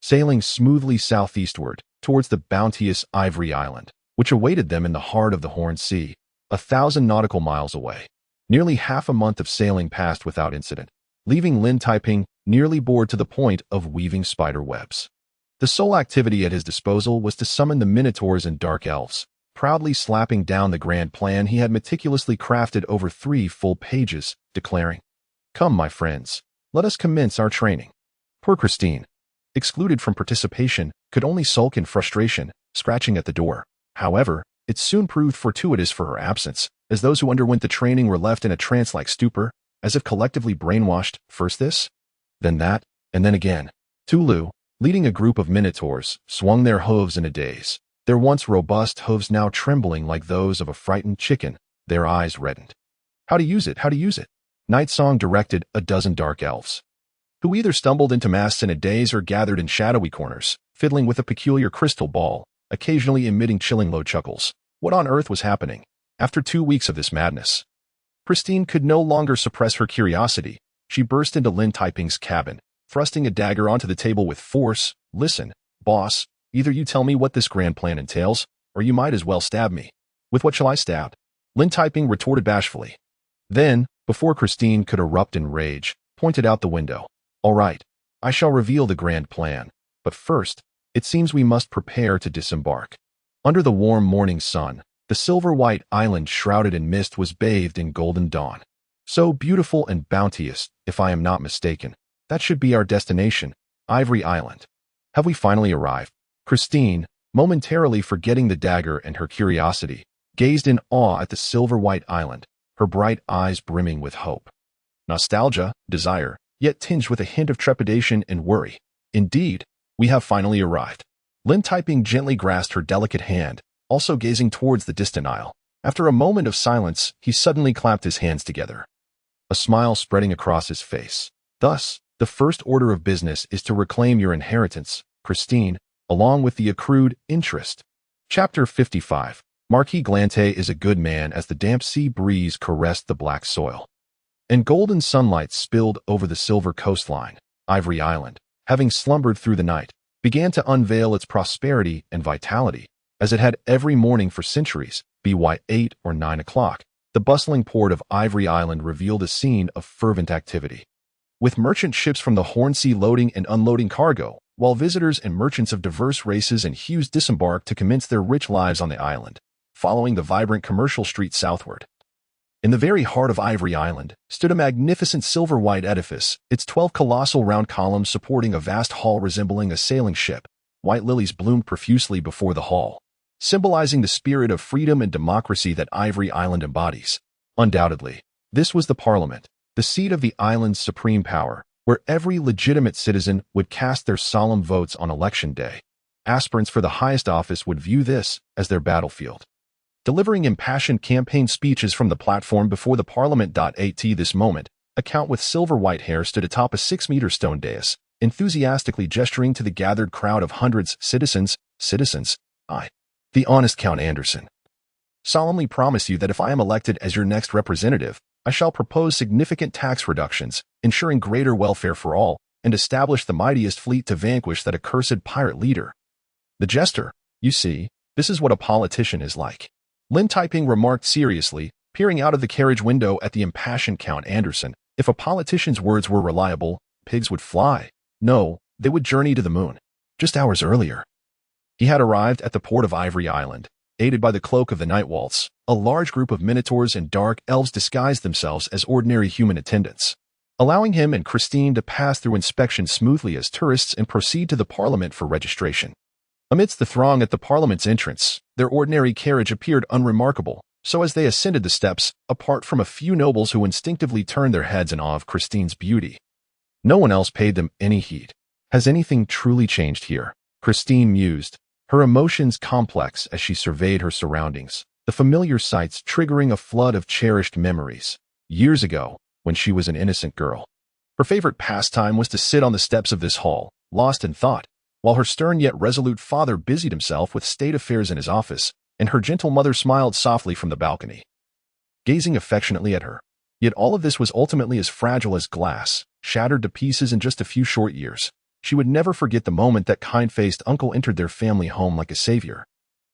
sailing smoothly southeastward towards the bounteous Ivory Island, which awaited them in the heart of the Horn Sea, 1,000 nautical miles away. Nearly half a month of sailing passed without incident, leaving Lin Taiping nearly bored to the point of weaving spider webs. The sole activity at his disposal was to summon the Minotaurs and Dark Elves, proudly slapping down the grand plan he had meticulously crafted over 3 full pages, declaring, "Come, my friends, let us commence our training." Poor Christine, excluded from participation, could only sulk in frustration, scratching at the door. However, it soon proved fortuitous for her absence, as those who underwent the training were left in a trance-like stupor, as if collectively brainwashed, first this, then that, and then again. Tulu, leading a group of Minotaurs, swung their hooves in a daze, their once robust hooves now trembling like those of a frightened chicken, their eyes reddened. How to use it, how to use it? Night Song directed a dozen Dark Elves, who either stumbled into masts in a daze or gathered in shadowy corners, fiddling with a peculiar crystal ball, occasionally emitting chilling low chuckles. What on earth was happening? After 2 weeks of this madness, Christine could no longer suppress her curiosity. She burst into Lin Taiping's cabin, thrusting a dagger onto the table with force. "Listen, boss, either you tell me what this grand plan entails, or you might as well stab me." "With what shall I stab?" Lin Taiping retorted bashfully. Then, before Christine could erupt in rage, pointed out the window. "All right, I shall reveal the grand plan, but first, it seems we must prepare to disembark." Under the warm morning sun, the silver-white island shrouded in mist was bathed in golden dawn. So beautiful and bounteous, if I am not mistaken. That should be our destination, Ivory Island. Have we finally arrived? Christine, momentarily forgetting the dagger and her curiosity, gazed in awe at the silver-white island, her bright eyes brimming with hope, nostalgia, desire, yet tinged with a hint of trepidation and worry. Indeed, we have finally arrived. Lin Taiping gently grasped her delicate hand, also gazing towards the distant isle. After a moment of silence, he suddenly clapped his hands together, a smile spreading across his face. "Thus, the first order of business is to reclaim your inheritance, Christine, along with the accrued interest." Chapter 55. Marquis Glante is a good man as the damp sea breeze caressed the black soil. and golden sunlight spilled over the silver coastline. Ivory Island, having slumbered through the night, began to unveil its prosperity and vitality, as it had every morning for centuries. By 8 or 9 o'clock, the bustling port of Ivory Island revealed a scene of fervent activity, with merchant ships from the Hornsea loading and unloading cargo, while visitors and merchants of diverse races and hues disembarked to commence their rich lives on the island, following the vibrant commercial street southward. In the very heart of Ivory Island stood a magnificent silver-white edifice, its 12 colossal round columns supporting a vast hall resembling a sailing ship. White lilies bloomed profusely before the hall, symbolizing the spirit of freedom and democracy that Ivory Island embodies. Undoubtedly, this was the Parliament, the seat of the island's supreme power, where every legitimate citizen would cast their solemn votes on election day. Aspirants for the highest office would view this as their battlefield, delivering impassioned campaign speeches from the platform before the Parliament. At this moment, a count with silver-white hair stood atop a 6-meter stone dais, enthusiastically gesturing to the gathered crowd of hundreds. Citizens, I, the honest Count Anderson, solemnly promise you that if I am elected as your next representative, I shall propose significant tax reductions, ensuring greater welfare for all, and establish the mightiest fleet to vanquish that accursed pirate leader. The jester, you see, this is what a politician is like, Lin Taiping remarked seriously, peering out of the carriage window at the impassioned Count Anderson. If a politician's words were reliable, pigs would fly. No, they would journey to the moon. Just hours earlier, he had arrived at the port of Ivory Island, aided by the cloak of the Night Waltz. A large group of minotaurs and dark elves disguised themselves as ordinary human attendants, allowing him and Christine to pass through inspection smoothly as tourists and proceed to the Parliament for registration. Amidst the throng at the Parliament's entrance, their ordinary carriage appeared unremarkable, so as they ascended the steps, apart from a few nobles who instinctively turned their heads in awe of Christine's beauty. No one else paid them any heed. Has anything truly changed here? Christine mused, her emotions complex as she surveyed her surroundings, the familiar sights triggering a flood of cherished memories. Years ago, when she was an innocent girl, her favorite pastime was to sit on the steps of this hall, lost in thought, while her stern yet resolute father busied himself with state affairs in his office, and her gentle mother smiled softly from the balcony, gazing affectionately at her. Yet all of this was ultimately as fragile as glass, shattered to pieces in just a few short years. She would never forget the moment that kind-faced uncle entered their family home like a savior,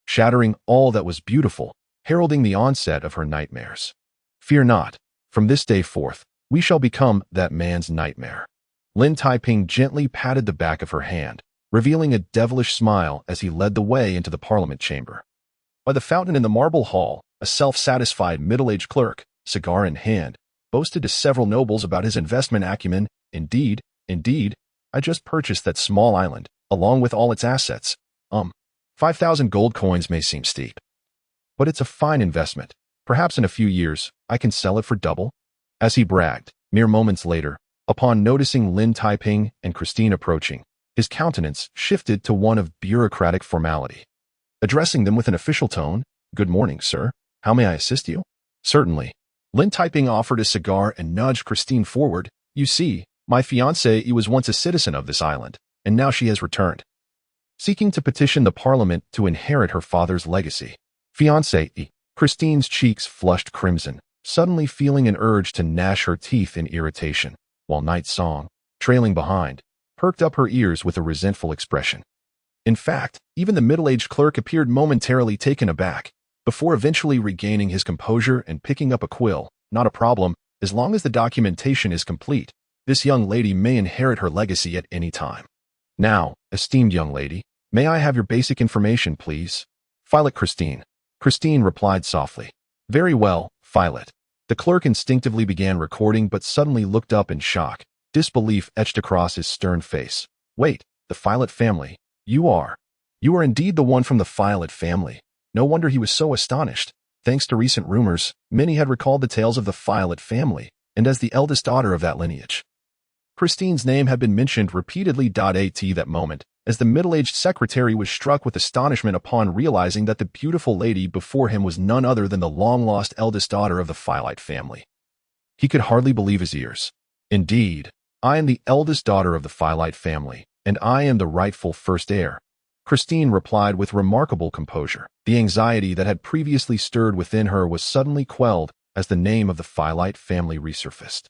shattering all that was beautiful, heralding the onset of her nightmares. Fear not, from this day forth, we shall become that man's nightmare. Lin Taiping gently patted the back of her hand, revealing a devilish smile as he led the way into the Parliament chamber. By the fountain in the marble hall, a self-satisfied middle-aged clerk, cigar in hand, boasted to several nobles about his investment acumen. Indeed, I just purchased that small island, along with all its assets. 5,000 gold coins may seem steep, but it's a fine investment. Perhaps in a few years, I can sell it for double. As he bragged, mere moments later, upon noticing Lin Taiping and Christine approaching, his countenance shifted to one of bureaucratic formality. Addressing them with an official tone, "Good morning, sir. How may I assist you?" "Certainly." Lin Taiping offered a cigar and nudged Christine forward. "You see, my fiancée was once a citizen of this island, and now she has returned, seeking to petition the Parliament to inherit her father's legacy." "Fiancée?" Christine's cheeks flushed crimson, suddenly feeling an urge to gnash her teeth in irritation, while Night Song, trailing behind, perked up her ears with a resentful expression. In fact, even the middle-aged clerk appeared momentarily taken aback, before eventually regaining his composure and picking up a quill. "Not a problem, as long as the documentation is complete. This young lady may inherit her legacy at any time. Now, esteemed young lady, may I have your basic information, please?" "File it, Christine." Christine replied softly. "Very well, file it." The clerk instinctively began recording but suddenly looked up in shock, disbelief etched across his stern face. "Wait, the Filet family? You are indeed the one from the Filet family." No wonder he was so astonished. Thanks to recent rumors, many had recalled the tales of the Filet family, and as the eldest daughter of that lineage, Christine's name had been mentioned repeatedly. At that moment, as the middle-aged secretary was struck with astonishment upon realizing that the beautiful lady before him was none other than the long-lost eldest daughter of the Filet family. He could hardly believe his ears. "Indeed, I am the eldest daughter of the Filet family, and I am the rightful first heir," Christine replied with remarkable composure. The anxiety that had previously stirred within her was suddenly quelled as the name of the Phyllite family resurfaced,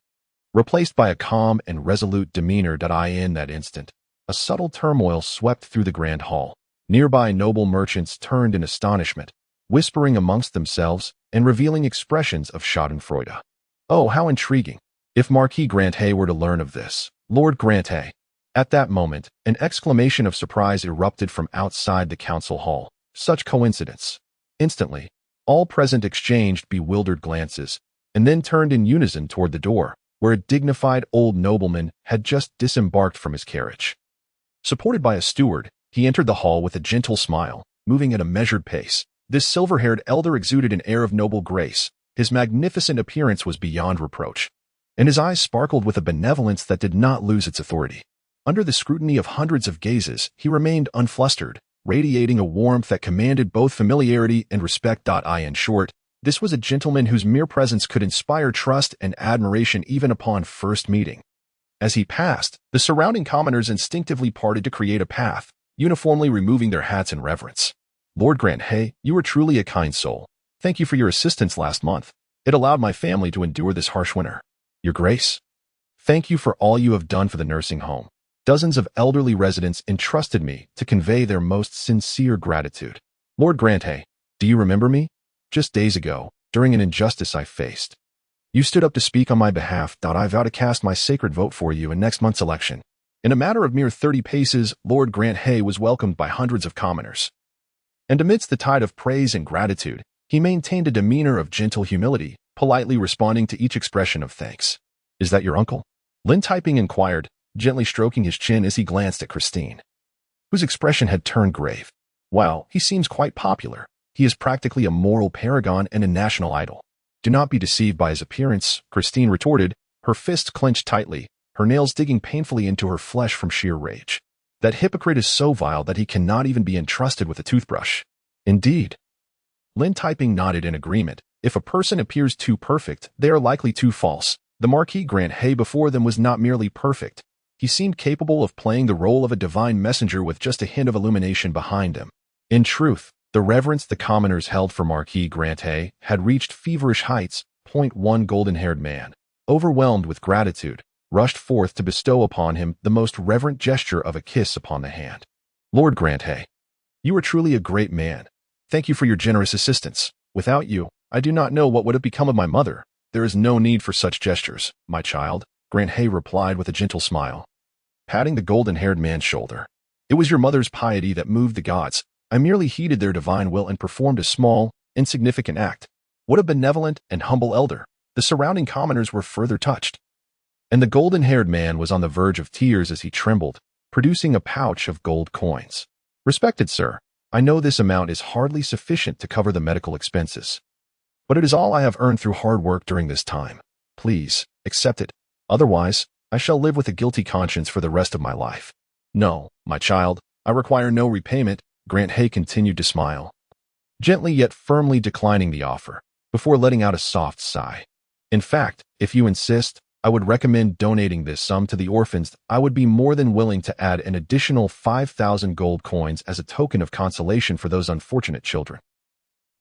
replaced by a calm and resolute demeanor. In that instant, a subtle turmoil swept through the grand hall. Nearby noble merchants turned in astonishment, whispering amongst themselves and revealing expressions of schadenfreude. Oh, how intriguing! If Marquis Granthay were to learn of this, Lord Granthay. At that moment, an exclamation of surprise erupted from outside the council hall. Such coincidence. Instantly, all present exchanged bewildered glances, and then turned in unison toward the door, where a dignified old nobleman had just disembarked from his carriage. Supported by a steward, he entered the hall with a gentle smile, moving at a measured pace. This silver-haired elder exuded an air of noble grace. His magnificent appearance was beyond reproach, and his eyes sparkled with a benevolence that did not lose its authority. Under the scrutiny of hundreds of gazes, he remained unflustered, radiating a warmth that commanded both familiarity and respect. In short, this was a gentleman whose mere presence could inspire trust and admiration even upon first meeting. As he passed, the surrounding commoners instinctively parted to create a path, uniformly removing their hats in reverence. Lord Granthay, you are truly a kind soul. Thank you for your assistance last month. It allowed my family to endure this harsh winter. Your Grace, thank you for all you have done for the nursing home. Dozens of elderly residents entrusted me to convey their most sincere gratitude. Lord Granthay, do you remember me? Just days ago, during an injustice I faced, you stood up to speak on my behalf. I vow to cast my sacred vote for you in next month's election. In a matter of mere 30 paces, Lord Granthay was welcomed by hundreds of commoners. And amidst the tide of praise and gratitude, he maintained a demeanor of gentle humility, politely responding to each expression of thanks. Is that your uncle? Lin Typing inquired, gently stroking his chin as he glanced at Christine, whose expression had turned grave. Wow, he seems quite popular. He is practically a moral paragon and a national idol. Do not be deceived by his appearance, Christine retorted, her fist clenched tightly, her nails digging painfully into her flesh from sheer rage. That hypocrite is so vile that he cannot even be entrusted with a toothbrush. Indeed. Lin Typing nodded in agreement. If a person appears too perfect, they are likely too false. The Marquis Granthay before them was not merely perfect. He seemed capable of playing the role of a divine messenger with just a hint of illumination behind him. In truth, the reverence the commoners held for Marquis Granthay had reached feverish heights. One golden-haired man, overwhelmed with gratitude, rushed forth to bestow upon him the most reverent gesture of a kiss upon the hand. Lord Granthay, you are truly a great man. Thank you for your generous assistance. Without you, I do not know what would have become of my mother. There is no need for such gestures, my child, Granthay replied with a gentle smile, patting the golden-haired man's shoulder. It was your mother's piety that moved the gods. I merely heeded their divine will and performed a small, insignificant act. What a benevolent and humble elder. The surrounding commoners were further touched, and the golden-haired man was on the verge of tears as he trembled, producing a pouch of gold coins. Respected sir, I know this amount is hardly sufficient to cover the medical expenses, but it is all I have earned through hard work during this time. Please, accept it. Otherwise, I shall live with a guilty conscience for the rest of my life. No, my child, I require no repayment, Granthay continued to smile, gently yet firmly declining the offer, before letting out a soft sigh. In fact, if you insist, I would recommend donating this sum to the orphans. I would be more than willing to add an additional 5,000 gold coins as a token of consolation for those unfortunate children.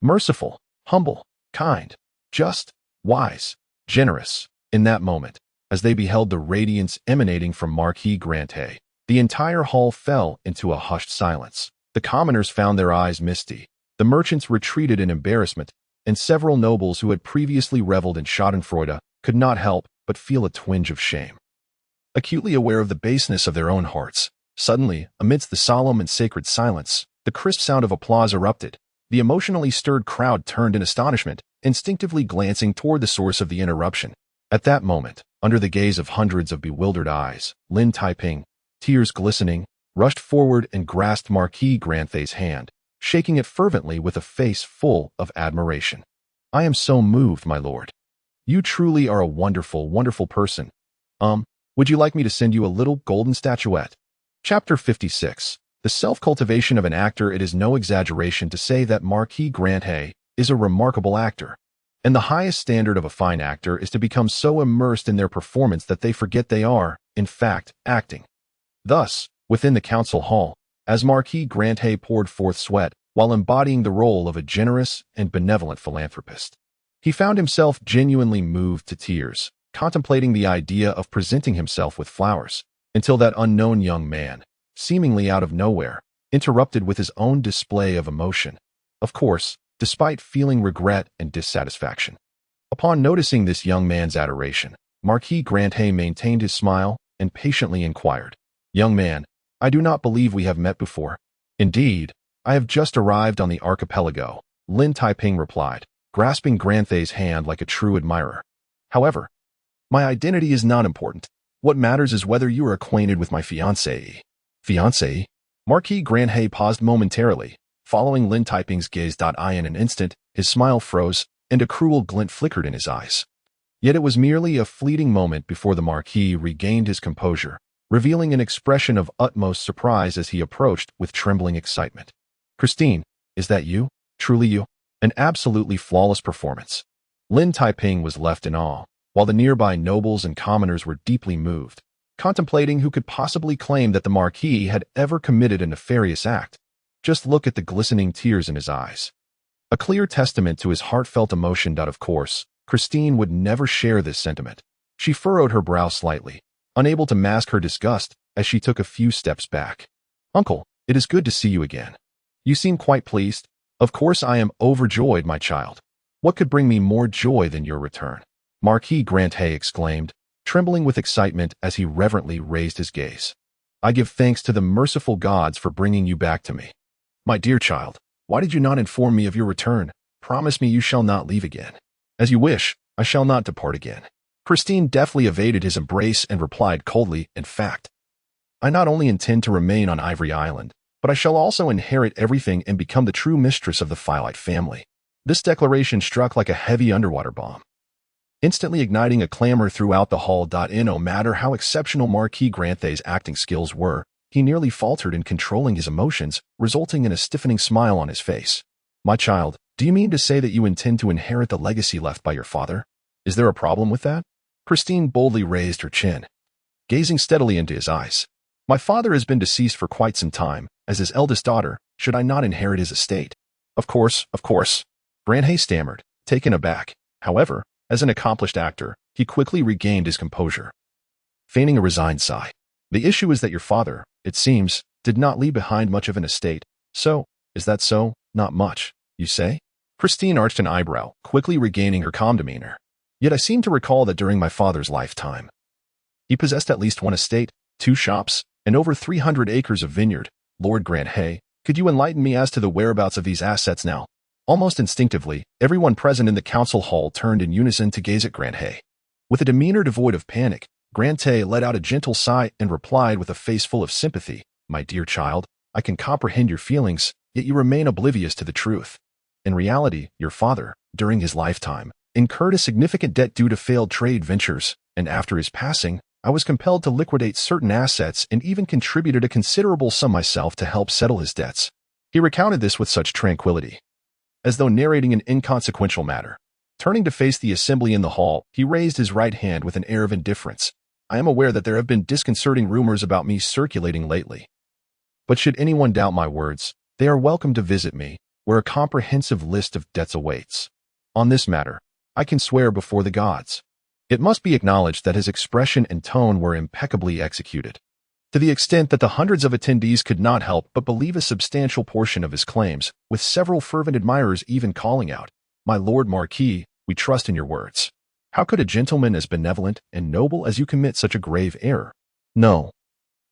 Merciful, humble, kind, just, wise, generous. In that moment, as they beheld the radiance emanating from Marquis Granthay, the entire hall fell into a hushed silence. The commoners found their eyes misty, the merchants retreated in embarrassment, and several nobles who had previously reveled in schadenfreude could not help but feel a twinge of shame. Acutely aware of the baseness of their own hearts, suddenly, amidst the solemn and sacred silence, the crisp sound of applause erupted. The emotionally stirred crowd turned in astonishment, instinctively glancing toward the source of the interruption. At that moment, under the gaze of hundreds of bewildered eyes, Lin Typing, tears glistening, rushed forward and grasped Marquis Granthay's hand, shaking it fervently with a face full of admiration. I am so moved, my lord. You truly are a wonderful, wonderful person. Would you like me to send you a little golden statuette? Chapter 56. The self-cultivation of an actor. It is no exaggeration to say that Marquis Granthay is a remarkable actor. And the highest standard of a fine actor is to become so immersed in their performance that they forget they are, in fact, acting. Thus, within the council hall, as Marquis Granthay poured forth sweat while embodying the role of a generous and benevolent philanthropist, He found himself genuinely moved to tears, contemplating the idea of presenting himself with flowers, until that unknown young man, seemingly out of nowhere, interrupted with his own display of emotion. Of course, despite feeling regret and dissatisfaction. Upon noticing this young man's adoration, Marquis Granthay maintained his smile and patiently inquired, "Young man, I do not believe we have met before." "Indeed, I have just arrived on the archipelago," Lin Taiping replied, grasping Granthay's hand like a true admirer. "However, my identity is not important. What matters is whether you are acquainted with my fiancée." "Fiancée?" Marquis Granthay paused momentarily, following Lin Taiping's gaze. In an instant, his smile froze, and a cruel glint flickered in his eyes. Yet it was merely a fleeting moment before the Marquis regained his composure, revealing an expression of utmost surprise as he approached with trembling excitement. "Christine, is that you? Truly you?" An absolutely flawless performance. Lin Taiping was left in awe, while the nearby nobles and commoners were deeply moved, contemplating who could possibly claim that the Marquis had ever committed a nefarious act. Just look at the glistening tears in his eyes. A clear testament to his heartfelt emotion. Of course, Christine would never share this sentiment. She furrowed her brow slightly, unable to mask her disgust as she took a few steps back. "Uncle, it is good to see you again. You seem quite pleased." "Of course I am overjoyed, my child. What could bring me more joy than your return?" Marquis Granthay exclaimed, trembling with excitement as he reverently raised his gaze. "I give thanks to the merciful gods for bringing you back to me. My dear child, why did you not inform me of your return? Promise me you shall not leave again." "As you wish, I shall not depart again." Christine deftly evaded his embrace and replied coldly, "In fact, I not only intend to remain on Ivory Island, but I shall also inherit everything and become the true mistress of the Phyllite family." This declaration struck like a heavy underwater bomb, instantly igniting a clamor throughout the hall. No matter how exceptional Marquis Granthay's acting skills were, he nearly faltered in controlling his emotions, resulting in a stiffening smile on his face. "My child, do you mean to say that you intend to inherit the legacy left by your father? Is there a problem with that?" Christine boldly raised her chin, gazing steadily into his eyes. "My father has been deceased for quite some time. As his eldest daughter, should I not inherit his estate?" Of course. Granthay stammered, taken aback. However, as an accomplished actor, he quickly regained his composure, feigning a resigned sigh. "The issue is that your father, it seems, did not leave behind much of an estate. So, is that so? Not much, you say?" Christine arched an eyebrow, quickly regaining her calm demeanor. "Yet I seem to recall that during my father's lifetime, he possessed at least one estate, 2 shops, and over 300 acres of vineyard. Lord Granthay, could you enlighten me as to the whereabouts of these assets now?" Almost instinctively, everyone present in the council hall turned in unison to gaze at Granthay. With a demeanor devoid of panic, Granthay let out a gentle sigh and replied with a face full of sympathy, "My dear child, I can comprehend your feelings, yet you remain oblivious to the truth. In reality, your father, during his lifetime, incurred a significant debt due to failed trade ventures, and after his passing, I was compelled to liquidate certain assets and even contributed a considerable sum myself to help settle his debts." He recounted this with such tranquility, as though narrating an inconsequential matter. Turning to face the assembly in the hall, he raised his right hand with an air of indifference. "I am aware that there have been disconcerting rumors about me circulating lately. But should anyone doubt my words, they are welcome to visit me, where a comprehensive list of debts awaits. On this matter, I can swear before the gods." It must be acknowledged that his expression and tone were impeccably executed, to the extent that the hundreds of attendees could not help but believe a substantial portion of his claims, with several fervent admirers even calling out, "My Lord Marquis, we trust in your words. How could a gentleman as benevolent and noble as you commit such a grave error?" "No,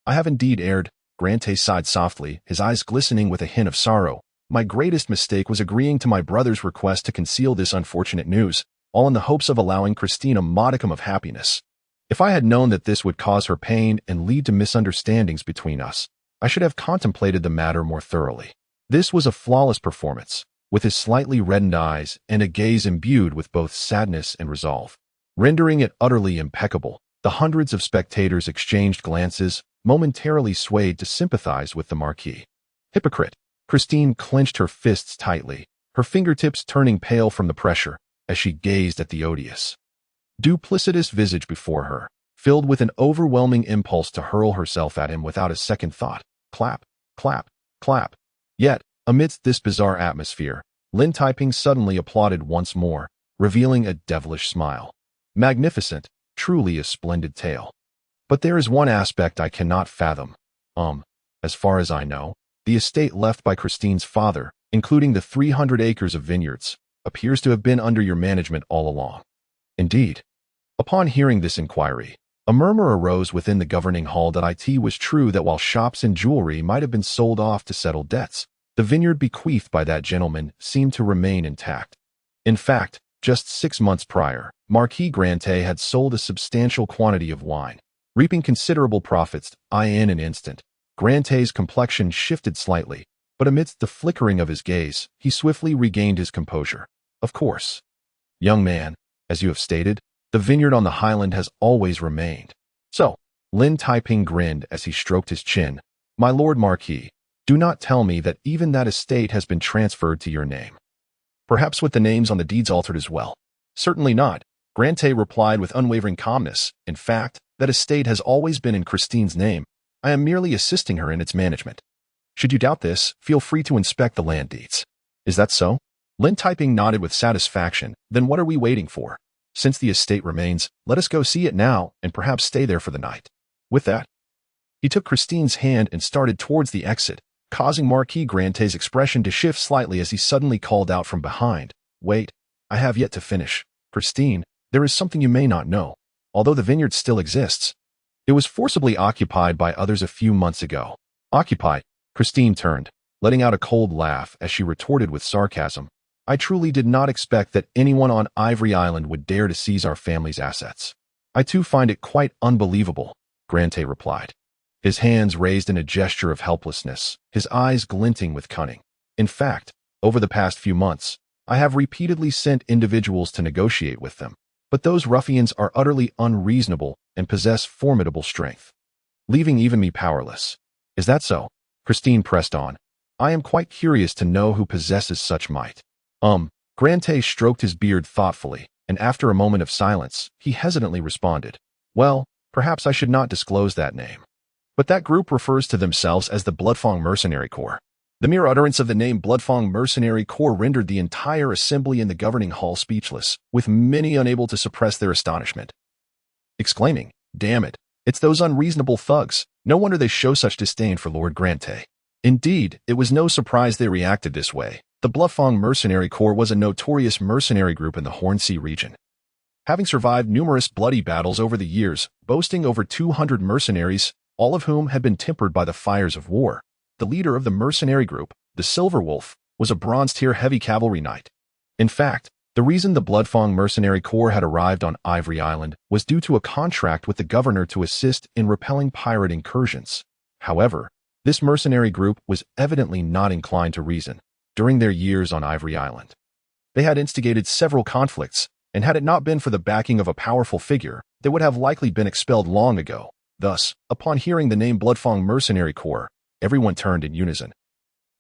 I have indeed erred," Granthay sighed softly, his eyes glistening with a hint of sorrow. "My greatest mistake was agreeing to my brother's request to conceal this unfortunate news, all in the hopes of allowing Christine a modicum of happiness. If I had known that this would cause her pain and lead to misunderstandings between us, I should have contemplated the matter more thoroughly." This was a flawless performance, with his slightly reddened eyes and a gaze imbued with both sadness and resolve, rendering it utterly impeccable. The hundreds of spectators exchanged glances, momentarily swayed to sympathize with the Marquis. "Hypocrite!" Christine clenched her fists tightly, her fingertips turning pale from the pressure, as she gazed at the odious, duplicitous visage before her, filled with an overwhelming impulse to hurl herself at him without a second thought. Clap, clap, clap. Yet, amidst this bizarre atmosphere, Lin Taiping suddenly applauded once more, revealing a devilish smile. Magnificent, truly a splendid tale. But there is one aspect I cannot fathom. As far as I know, the estate left by Christine's father, including the 300 acres of vineyards, appears to have been under your management all along. Indeed. Upon hearing this inquiry, a murmur arose within the governing hall that it was true that while shops and jewelry might have been sold off to settle debts, the vineyard bequeathed by that gentleman seemed to remain intact. In fact, just 6 months prior, Marquis Grante had sold a substantial quantity of wine, reaping considerable profits. In an instant, Grante's complexion shifted slightly, but amidst the flickering of his gaze, he swiftly regained his composure. Of course. Young man, as you have stated, the vineyard on the highland has always remained. So, Lin Taiping grinned as he stroked his chin. My lord Marquis, do not tell me that even that estate has been transferred to your name. Perhaps with the names on the deeds altered as well. Certainly not, Grante replied with unwavering calmness. In fact, that estate has always been in Christine's name. I am merely assisting her in its management. Should you doubt this, feel free to inspect the land deeds. Is that so? Lin Taiping nodded with satisfaction. Then what are we waiting for? Since the estate remains, let us go see it now and perhaps stay there for the night. With that, he took Christine's hand and started towards the exit, causing Marquis Grante's expression to shift slightly as he suddenly called out from behind. Wait, I have yet to finish. Christine, there is something you may not know. Although the vineyard still exists, it was forcibly occupied by others a few months ago. Occupied? Christine turned, letting out a cold laugh as she retorted with sarcasm. I truly did not expect that anyone on Ivory Island would dare to seize our family's assets. I too find it quite unbelievable, Grante replied, his hands raised in a gesture of helplessness, his eyes glinting with cunning. In fact, over the past few months, I have repeatedly sent individuals to negotiate with them, but those ruffians are utterly unreasonable and possess formidable strength, leaving even me powerless. Is that so? Christine pressed on. I am quite curious to know who possesses such might. Grante stroked his beard thoughtfully, and after a moment of silence, he hesitantly responded. Well, perhaps I should not disclose that name. But that group refers to themselves as the Bloodfang Mercenary Corps. The mere utterance of the name Bloodfang Mercenary Corps rendered the entire assembly in the governing hall speechless, with many unable to suppress their astonishment, exclaiming, Damn it, it's those unreasonable thugs. No wonder they show such disdain for Lord Grante. Indeed, it was no surprise they reacted this way. The Bloodfang Mercenary Corps was a notorious mercenary group in the Hornsea region, having survived numerous bloody battles over the years, boasting over 200 mercenaries, all of whom had been tempered by the fires of war. The leader of the mercenary group, the Silver Wolf, was a bronze-tier heavy cavalry knight. In fact, the reason the Bloodfang Mercenary Corps had arrived on Ivory Island was due to a contract with the governor to assist in repelling pirate incursions. However, this mercenary group was evidently not inclined to reason. During their years on Ivory Island, they had instigated several conflicts, and had it not been for the backing of a powerful figure, they would have likely been expelled long ago. Thus, upon hearing the name Bloodfang Mercenary Corps, everyone turned in unison,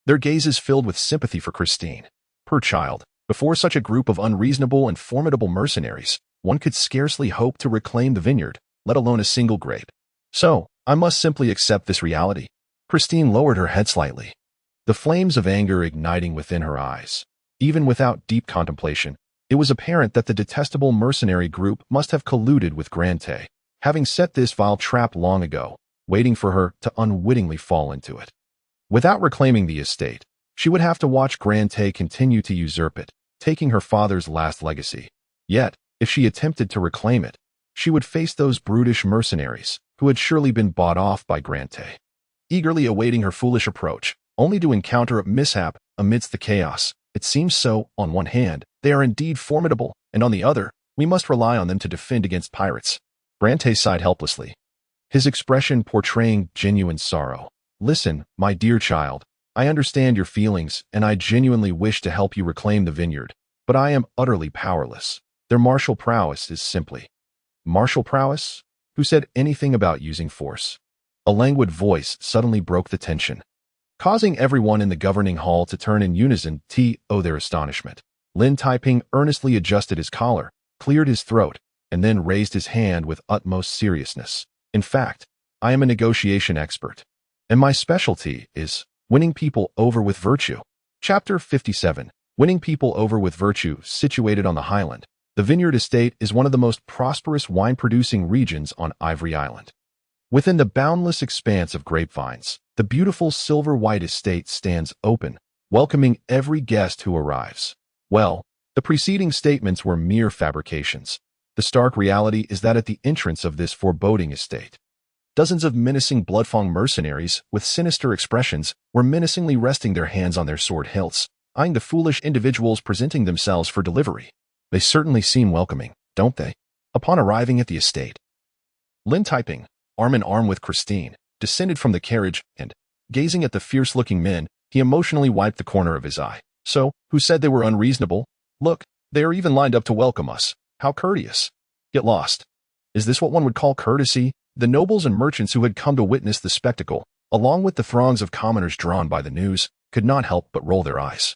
their gazes filled with sympathy for Christine. Poor child, before such a group of unreasonable and formidable mercenaries, one could scarcely hope to reclaim the vineyard, let alone a single grape. So, I must simply accept this reality. Christine lowered her head slightly, the flames of anger igniting within her eyes. Even without deep contemplation, it was apparent that the detestable mercenary group must have colluded with Grante, having set this vile trap long ago, waiting for her to unwittingly fall into it. Without reclaiming the estate, she would have to watch Grante continue to usurp it, taking her father's last legacy. Yet, if she attempted to reclaim it, she would face those brutish mercenaries, who had surely been bought off by Grante, eagerly awaiting her foolish approach, only to encounter a mishap amidst the chaos. It seems so, on one hand, they are indeed formidable, and on the other, we must rely on them to defend against pirates. Grante sighed helplessly, his expression portraying genuine sorrow. Listen, my dear child, I understand your feelings, and I genuinely wish to help you reclaim the vineyard, but I am utterly powerless. Their martial prowess is simply... Martial prowess? Who said anything about using force? A languid voice suddenly broke the tension, causing everyone in the governing hall to turn in unison to their astonishment. Lin Taiping earnestly adjusted his collar, cleared his throat, and then raised his hand with utmost seriousness. In fact, I am a negotiation expert, and my specialty is winning people over with virtue. Chapter 57. Winning people over with virtue. Situated on the highland, the Vineyard Estate is one of the most prosperous wine-producing regions on Ivory Island. Within the boundless expanse of grapevines, the beautiful silver-white estate stands open, welcoming every guest who arrives. Well, the preceding statements were mere fabrications. The stark reality is that at the entrance of this foreboding estate, dozens of menacing bloodfang mercenaries with sinister expressions were menacingly resting their hands on their sword hilts, eyeing the foolish individuals presenting themselves for delivery. They certainly seem welcoming, don't they? Upon arriving at the estate, Lin Taiping, arm in arm with Christine, descended from the carriage and, gazing at the fierce-looking men, he emotionally wiped the corner of his eye. So, who said they were unreasonable? Look, they are even lined up to welcome us. How courteous. Get lost. Is this what one would call courtesy? The nobles and merchants who had come to witness the spectacle, along with the throngs of commoners drawn by the news, could not help but roll their eyes,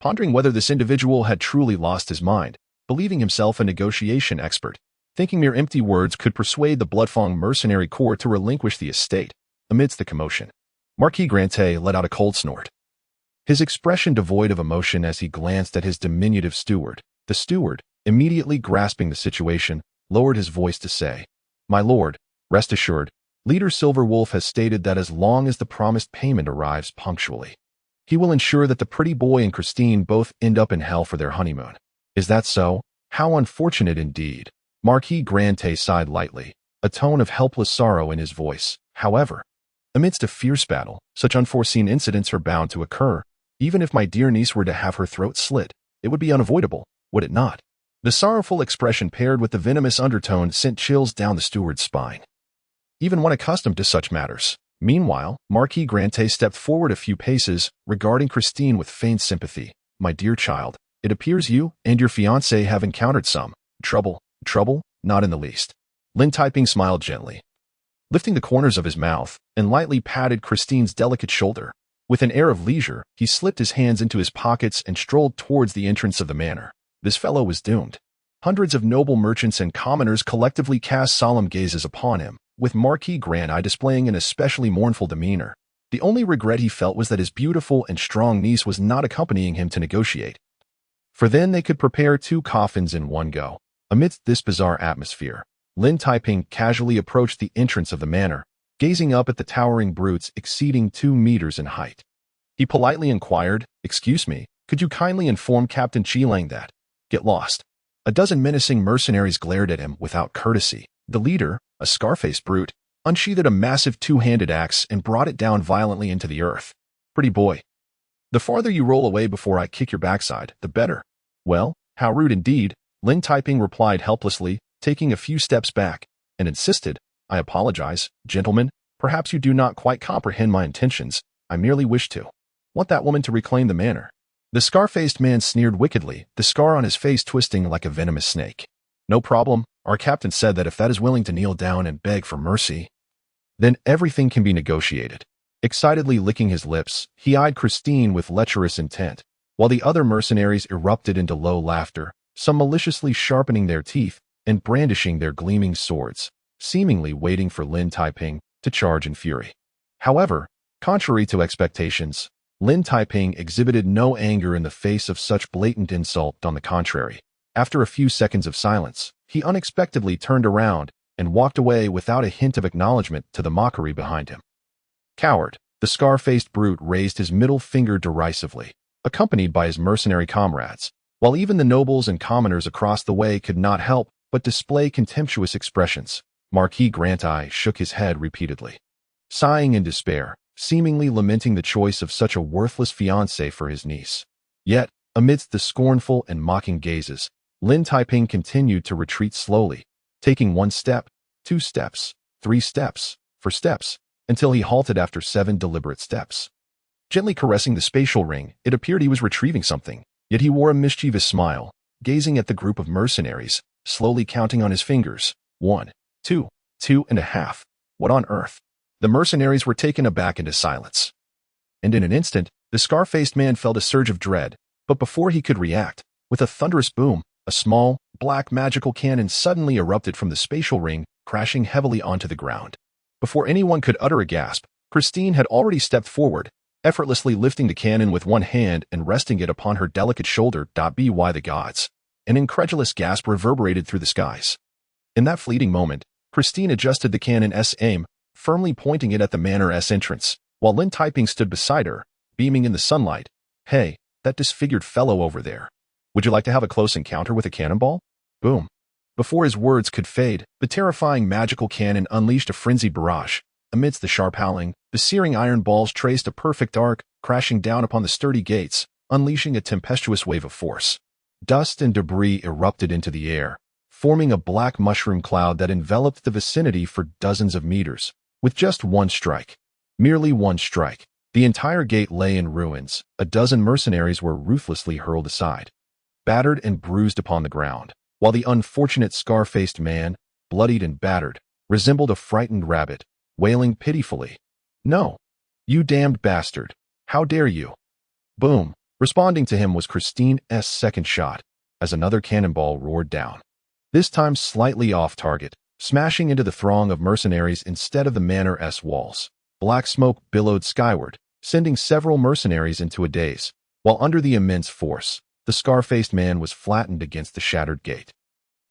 pondering whether this individual had truly lost his mind, believing himself a negotiation expert, thinking mere empty words could persuade the bloodfang mercenary corps to relinquish the estate. Amidst the commotion, Marquis Grante let out a cold snort, his expression devoid of emotion as he glanced at his diminutive steward. The steward, immediately grasping the situation, lowered his voice to say, "My lord, rest assured, Leader Silverwolf has stated that as long as the promised payment arrives punctually, he will ensure that the pretty boy and Christine both end up in hell for their honeymoon." Is that so? How unfortunate indeed. Marquis Grante sighed lightly, a tone of helpless sorrow in his voice. However, amidst a fierce battle, such unforeseen incidents are bound to occur. Even if my dear niece were to have her throat slit, it would be unavoidable, would it not? The sorrowful expression paired with the venomous undertone sent chills down the steward's spine, even when accustomed to such matters. Meanwhile, Marquis Grante stepped forward a few paces, regarding Christine with feigned sympathy. "My dear child, it appears you and your fiancé have encountered some trouble." "Trouble? Not in the least." Lin Taiping smiled gently, lifting the corners of his mouth, and lightly patted Christine's delicate shoulder. With an air of leisure, he slipped his hands into his pockets and strolled towards the entrance of the manor. This fellow was doomed. Hundreds of noble merchants and commoners collectively cast solemn gazes upon him, with Marquis Grante displaying an especially mournful demeanor. The only regret he felt was that his beautiful and strong niece was not accompanying him to negotiate, for then they could prepare 2 coffins in one go. Amidst this bizarre atmosphere, Lin Taiping casually approached the entrance of the manor, gazing up at the towering brutes exceeding 2 meters in height. He politely inquired, "Excuse me, could you kindly inform Captain Chilang that?" "Get lost." A dozen menacing mercenaries glared at him without courtesy. The leader, a scar-faced brute, unsheathed a massive 2-handed axe and brought it down violently into the earth. "Pretty boy, the farther you roll away before I kick your backside, the better." "Well, how rude indeed," Lin Taiping replied helplessly, taking a few steps back, and insisted, "I apologize, gentlemen. Perhaps you do not quite comprehend my intentions. I merely wish to want that woman to reclaim the manor." The scar-faced man sneered wickedly, the scar on his face twisting like a venomous snake. "No problem. Our captain said that if that is willing to kneel down and beg for mercy, then everything can be negotiated." Excitedly licking his lips, he eyed Christine with lecherous intent, while the other mercenaries erupted into low laughter, some maliciously sharpening their teeth and brandishing their gleaming swords, seemingly waiting for Lin Taiping to charge in fury. However, contrary to expectations, Lin Taiping exhibited no anger in the face of such blatant insult. On the contrary, after a few seconds of silence, he unexpectedly turned around and walked away without a hint of acknowledgement to the mockery behind him. "Coward!" The scar-faced brute raised his middle finger derisively, accompanied by his mercenary comrades, while even the nobles and commoners across the way could not help but display contemptuous expressions. Marquis Grante shook his head repeatedly, sighing in despair, seemingly lamenting the choice of such a worthless fiancée for his niece. Yet, amidst the scornful and mocking gazes, Lin Taiping continued to retreat slowly, taking 1 step, 2 steps, 3 steps, 4 steps, until he halted after 7 deliberate steps. Gently caressing the spatial ring, it appeared he was retrieving something, yet he wore a mischievous smile, gazing at the group of mercenaries, slowly counting on his fingers. 1, 2, 2.5. What on earth? The mercenaries were taken aback into silence. And in an instant, the scar-faced man felt a surge of dread, but before he could react, with a thunderous boom, a small, black magical cannon suddenly erupted from the spatial ring, crashing heavily onto the ground. Before anyone could utter a gasp, Christine had already stepped forward, effortlessly lifting the cannon with one hand and resting it upon her delicate shoulder. By the gods! An incredulous gasp reverberated through the skies. In that fleeting moment, Christine adjusted the cannon's aim, firmly pointing it at the manor's entrance, while Lin Taiping stood beside her, beaming in the sunlight. Hey, that disfigured fellow over there. Would you like to have a close encounter with a cannonball? Boom. Before his words could fade, the terrifying magical cannon unleashed a frenzied barrage. Amidst the sharp howling, the searing iron balls traced a perfect arc, crashing down upon the sturdy gates, unleashing a tempestuous wave of force. Dust and debris erupted into the air, forming a black mushroom cloud that enveloped the vicinity for dozens of meters. With just one strike, merely one strike, the entire gate lay in ruins. A dozen mercenaries were ruthlessly hurled aside, battered and bruised upon the ground, while the unfortunate scar-faced man, bloodied and battered, resembled a frightened rabbit, wailing pitifully. No! You damned bastard! How dare you! Boom! Responding to him was Christine's second shot, as another cannonball roared down. This time slightly off target, smashing into the throng of mercenaries instead of the manor's walls. Black smoke billowed skyward, sending several mercenaries into a daze, while under the immense force, the scar-faced man was flattened against the shattered gate.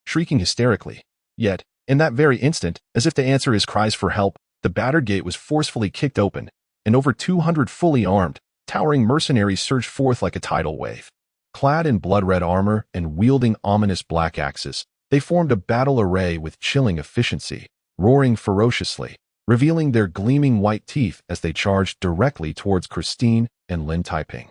Shrieking hysterically, yet, in that very instant, as if to answer his cries for help, the battered gate was forcefully kicked open, and over 200 fully armed, towering mercenaries surged forth like a tidal wave. Clad in blood-red armor and wielding ominous black axes, they formed a battle array with chilling efficiency, roaring ferociously, revealing their gleaming white teeth as they charged directly towards Christine and Lin Taiping.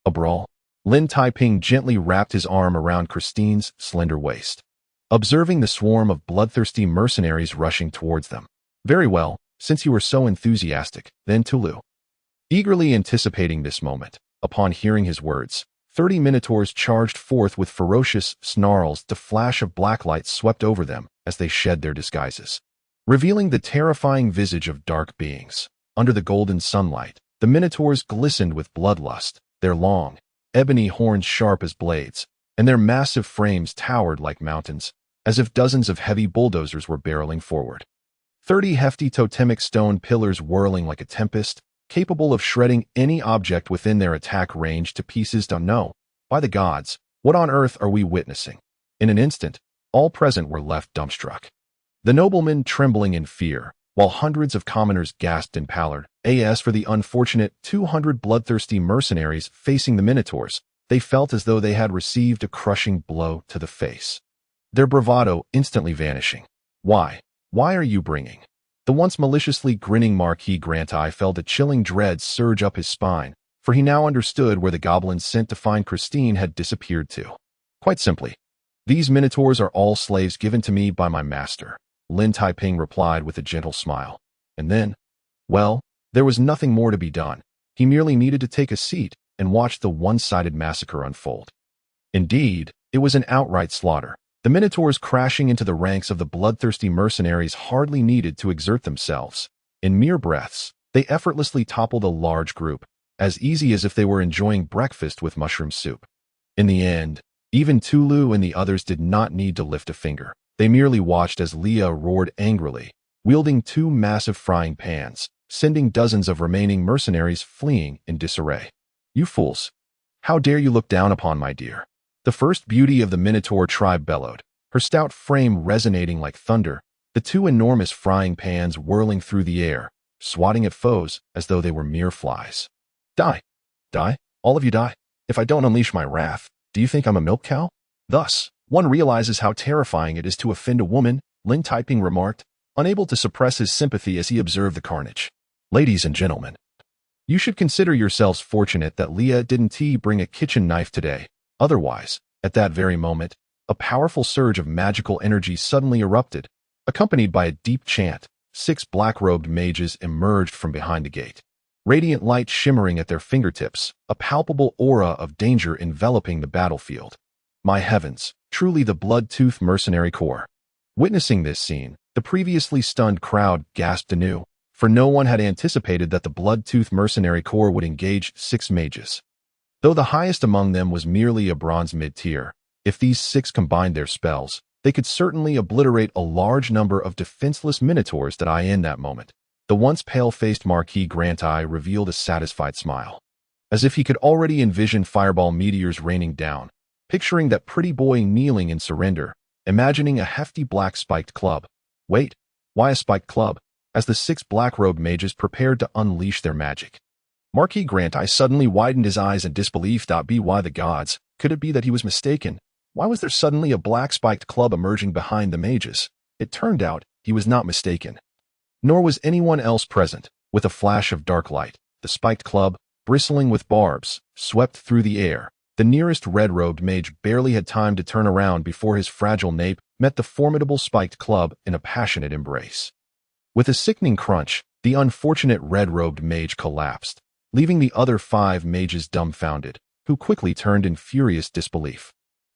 A brawl. Lin Taiping gently wrapped his arm around Christine's slender waist, observing the swarm of bloodthirsty mercenaries rushing towards them. Very well, since you were so enthusiastic, then Tulu. Eagerly anticipating this moment, upon hearing his words, 30 minotaurs charged forth with ferocious snarls. The flash of black light swept over them as they shed their disguises, revealing the terrifying visage of dark beings. Under the golden sunlight, the minotaurs glistened with bloodlust, their long, ebony horns sharp as blades, and their massive frames towered like mountains, as if dozens of heavy bulldozers were barreling forward. 30 hefty totemic stone pillars whirling like a tempest, capable of shredding any object within their attack range to pieces. No, by the gods, what on earth are we witnessing? In an instant, all present were left dumbstruck. The noblemen trembling in fear, while hundreds of commoners gasped and pallid. As for the unfortunate 200 bloodthirsty mercenaries facing the minotaurs, they felt as though they had received a crushing blow to the face, their bravado instantly vanishing. Why are you bringing? The once maliciously grinning Marquis Granti felt a chilling dread surge up his spine, for he now understood where the goblins sent to find Christine had disappeared to. Quite simply, these minotaurs are all slaves given to me by my master, Lin Taiping replied with a gentle smile. And then, well, there was nothing more to be done. He merely needed to take a seat and watch the one-sided massacre unfold. Indeed, it was an outright slaughter. The minotaurs crashing into the ranks of the bloodthirsty mercenaries hardly needed to exert themselves. In mere breaths, they effortlessly toppled a large group, as easy as if they were enjoying breakfast with mushroom soup. In the end, even Tulu and the others did not need to lift a finger. They merely watched as Leah roared angrily, wielding 2 massive frying pans, sending dozens of remaining mercenaries fleeing in disarray. You fools! How dare you look down upon my dear? The first beauty of the Minotaur tribe bellowed, her stout frame resonating like thunder, the 2 enormous frying pans whirling through the air, swatting at foes as though they were mere flies. Die! Die! All of you die! If I don't unleash my wrath, do you think I'm a milk cow? Thus, one realizes how terrifying it is to offend a woman, Lin Taiping remarked, unable to suppress his sympathy as he observed the carnage. Ladies and gentlemen, you should consider yourselves fortunate that Leah didn't bring a kitchen knife today. Otherwise, at that very moment, a powerful surge of magical energy suddenly erupted, accompanied by a deep chant. 6 black-robed mages emerged from behind the gate, radiant light shimmering at their fingertips, a palpable aura of danger enveloping the battlefield. My heavens, truly the blood-toothed mercenary corps. Witnessing this scene, the previously stunned crowd gasped anew, for no one had anticipated that the blood-toothed mercenary corps would engage 6 mages. Though the highest among them was merely a bronze mid-tier, if these 6 combined their spells, they could certainly obliterate a large number of defenseless minotaurs that in that moment. The once pale-faced Marquis Grantai revealed a satisfied smile, as if he could already envision fireball meteors raining down, picturing that pretty boy kneeling in surrender, imagining a hefty black spiked club. Wait, why a spiked club? As the 6 black-robed mages prepared to unleash their magic. Marquis Grantai suddenly widened his eyes in disbelief. By the gods, could it be that he was mistaken? Why was there suddenly a black spiked club emerging behind the mages? It turned out he was not mistaken. Nor was anyone else present. With a flash of dark light, the spiked club, bristling with barbs, swept through the air. The nearest red-robed mage barely had time to turn around before his fragile nape met the formidable spiked club in a passionate embrace. With a sickening crunch, the unfortunate red-robed mage collapsed, leaving the other 5 mages dumbfounded, who quickly turned in furious disbelief.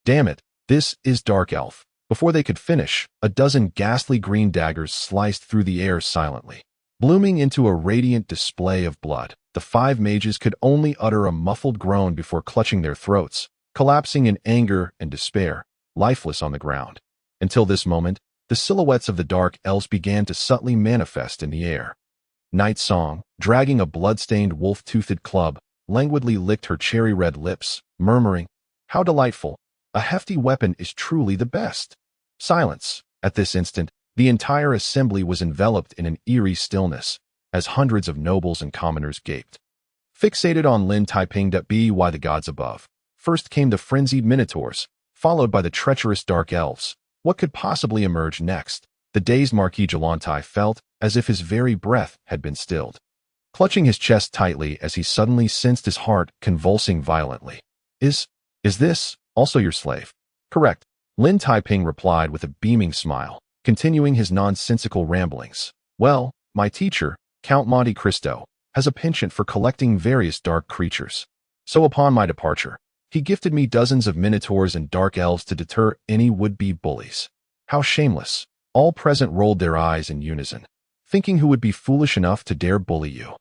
Damn it, this is Dark Elf. Before they could finish, a dozen ghastly green daggers sliced through the air silently. Blooming into a radiant display of blood, the 5 mages could only utter a muffled groan before clutching their throats, collapsing in anger and despair, lifeless on the ground. Until this moment, the silhouettes of the Dark Elves began to subtly manifest in the air. Night Song, dragging a blood-stained wolf-toothed club, languidly licked her cherry-red lips, murmuring, "How delightful! A hefty weapon is truly the best." Silence. At this instant, the entire assembly was enveloped in an eerie stillness, as hundreds of nobles and commoners gaped. Fixated on Lin Taiping.by the gods above, first came the frenzied minotaurs, followed by the treacherous Dark Elves. What could possibly emerge next? The dazed Marquis Galantai felt as if his very breath had been stilled, clutching his chest tightly as he suddenly sensed his heart convulsing violently. Is this also your slave?" "Correct," Lin Taiping replied with a beaming smile, continuing his nonsensical ramblings. "Well, my teacher, Count Monte Cristo, has a penchant for collecting various dark creatures. So upon my departure, he gifted me dozens of minotaurs and dark elves to deter any would-be bullies." How shameless! All present rolled their eyes in unison, thinking who would be foolish enough to dare bully you.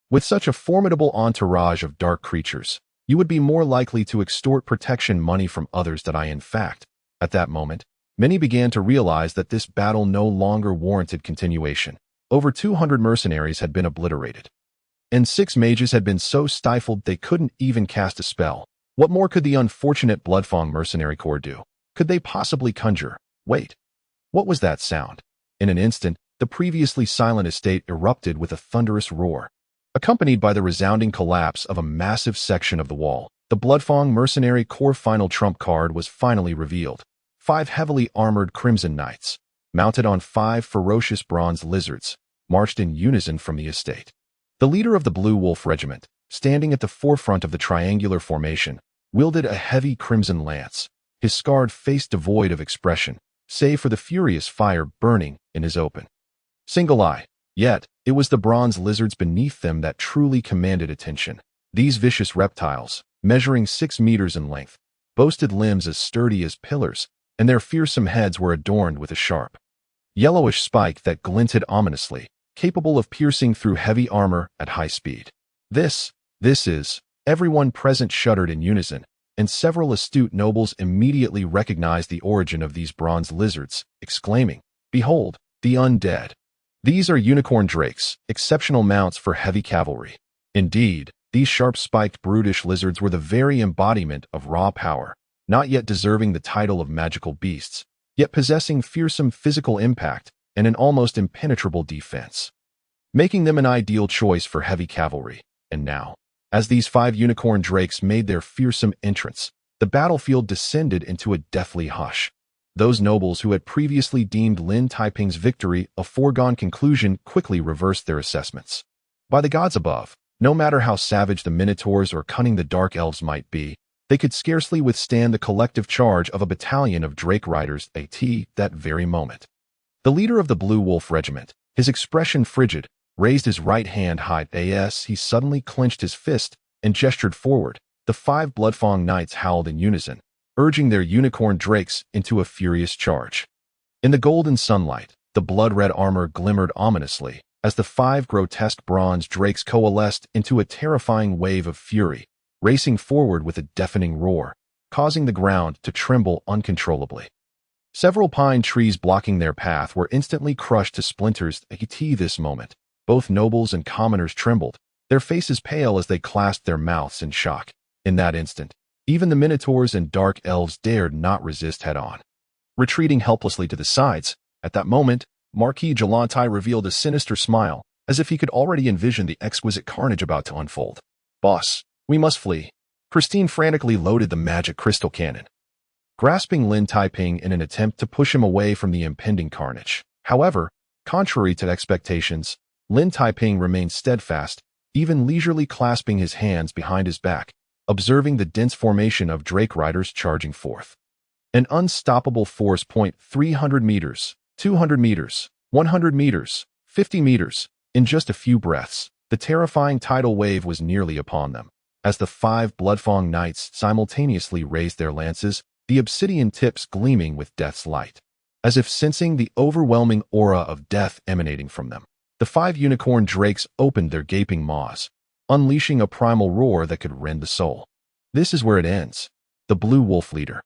With such a formidable entourage of dark creatures, you would be more likely to extort protection money from others than I. In fact, at that moment, many began to realize that this battle no longer warranted continuation. Over 200 mercenaries had been obliterated, and 6 mages had been so stifled they couldn't even cast a spell. What more could the unfortunate Bloodfang mercenary corps do? Could they possibly conjure? Wait. What was that sound? In an instant, the previously silent estate erupted with a thunderous roar, accompanied by the resounding collapse of a massive section of the wall. The Bloodfang mercenary corps final trump card was finally revealed. 5 heavily armored Crimson Knights, mounted on 5 ferocious bronze lizards, marched in unison from the estate. The leader of the Blue Wolf Regiment, standing at the forefront of the triangular formation, wielded a heavy crimson lance, his scarred face devoid of expression, save for the furious fire burning in his open, single eye. Yet, it was the bronze lizards beneath them that truly commanded attention. These vicious reptiles, measuring 6 meters in length, boasted limbs as sturdy as pillars, and their fearsome heads were adorned with a sharp, yellowish spike that glinted ominously, capable of piercing through heavy armor at high speed. This is, everyone present shuddered in unison, and several astute nobles immediately recognized the origin of these bronze lizards, exclaiming, "Behold, the undead! These are unicorn drakes, exceptional mounts for heavy cavalry." Indeed, these sharp-spiked brutish lizards were the very embodiment of raw power, not yet deserving the title of magical beasts, yet possessing fearsome physical impact and an almost impenetrable defense, making them an ideal choice for heavy cavalry. And now, as these 5 unicorn drakes made their fearsome entrance, the battlefield descended into a deathly hush. Those nobles who had previously deemed Lin Taiping's victory a foregone conclusion quickly reversed their assessments. By the gods above, no matter how savage the Minotaurs or cunning the Dark Elves might be, they could scarcely withstand the collective charge of a battalion of Drake Riders at that very moment. The leader of the Blue Wolf Regiment, his expression frigid, raised his right hand high as he suddenly clenched his fist and gestured forward. The 5 Bloodfang Knights howled in unison, urging their unicorn drakes into a furious charge. In the golden sunlight, the blood-red armor glimmered ominously as the 5 grotesque bronze drakes coalesced into a terrifying wave of fury, racing forward with a deafening roar, causing the ground to tremble uncontrollably. Several pine trees blocking their path were instantly crushed to splinters at this moment. Both nobles and commoners trembled, their faces pale as they clasped their mouths in shock. In that instant, even the minotaurs and dark elves dared not resist head-on. Retreating helplessly to the sides, at that moment, Marquis Gelantai revealed a sinister smile, as if he could already envision the exquisite carnage about to unfold. "Boss, we must flee." Christine frantically loaded the magic crystal cannon, grasping Lin Taiping in an attempt to push him away from the impending carnage. However, contrary to expectations, Lin Taiping remained steadfast, even leisurely clasping his hands behind his back, observing the dense formation of Drake riders charging forth. An unstoppable force. 300 meters, 200 meters, 100 meters, 50 meters. In just a few breaths, the terrifying tidal wave was nearly upon them. As the 5 Bloodfang knights simultaneously raised their lances, the obsidian tips gleaming with death's light. As if sensing the overwhelming aura of death emanating from them, the 5 unicorn drakes opened their gaping maws, unleashing a primal roar that could rend the soul. This is where it ends. The Blue Wolf leader,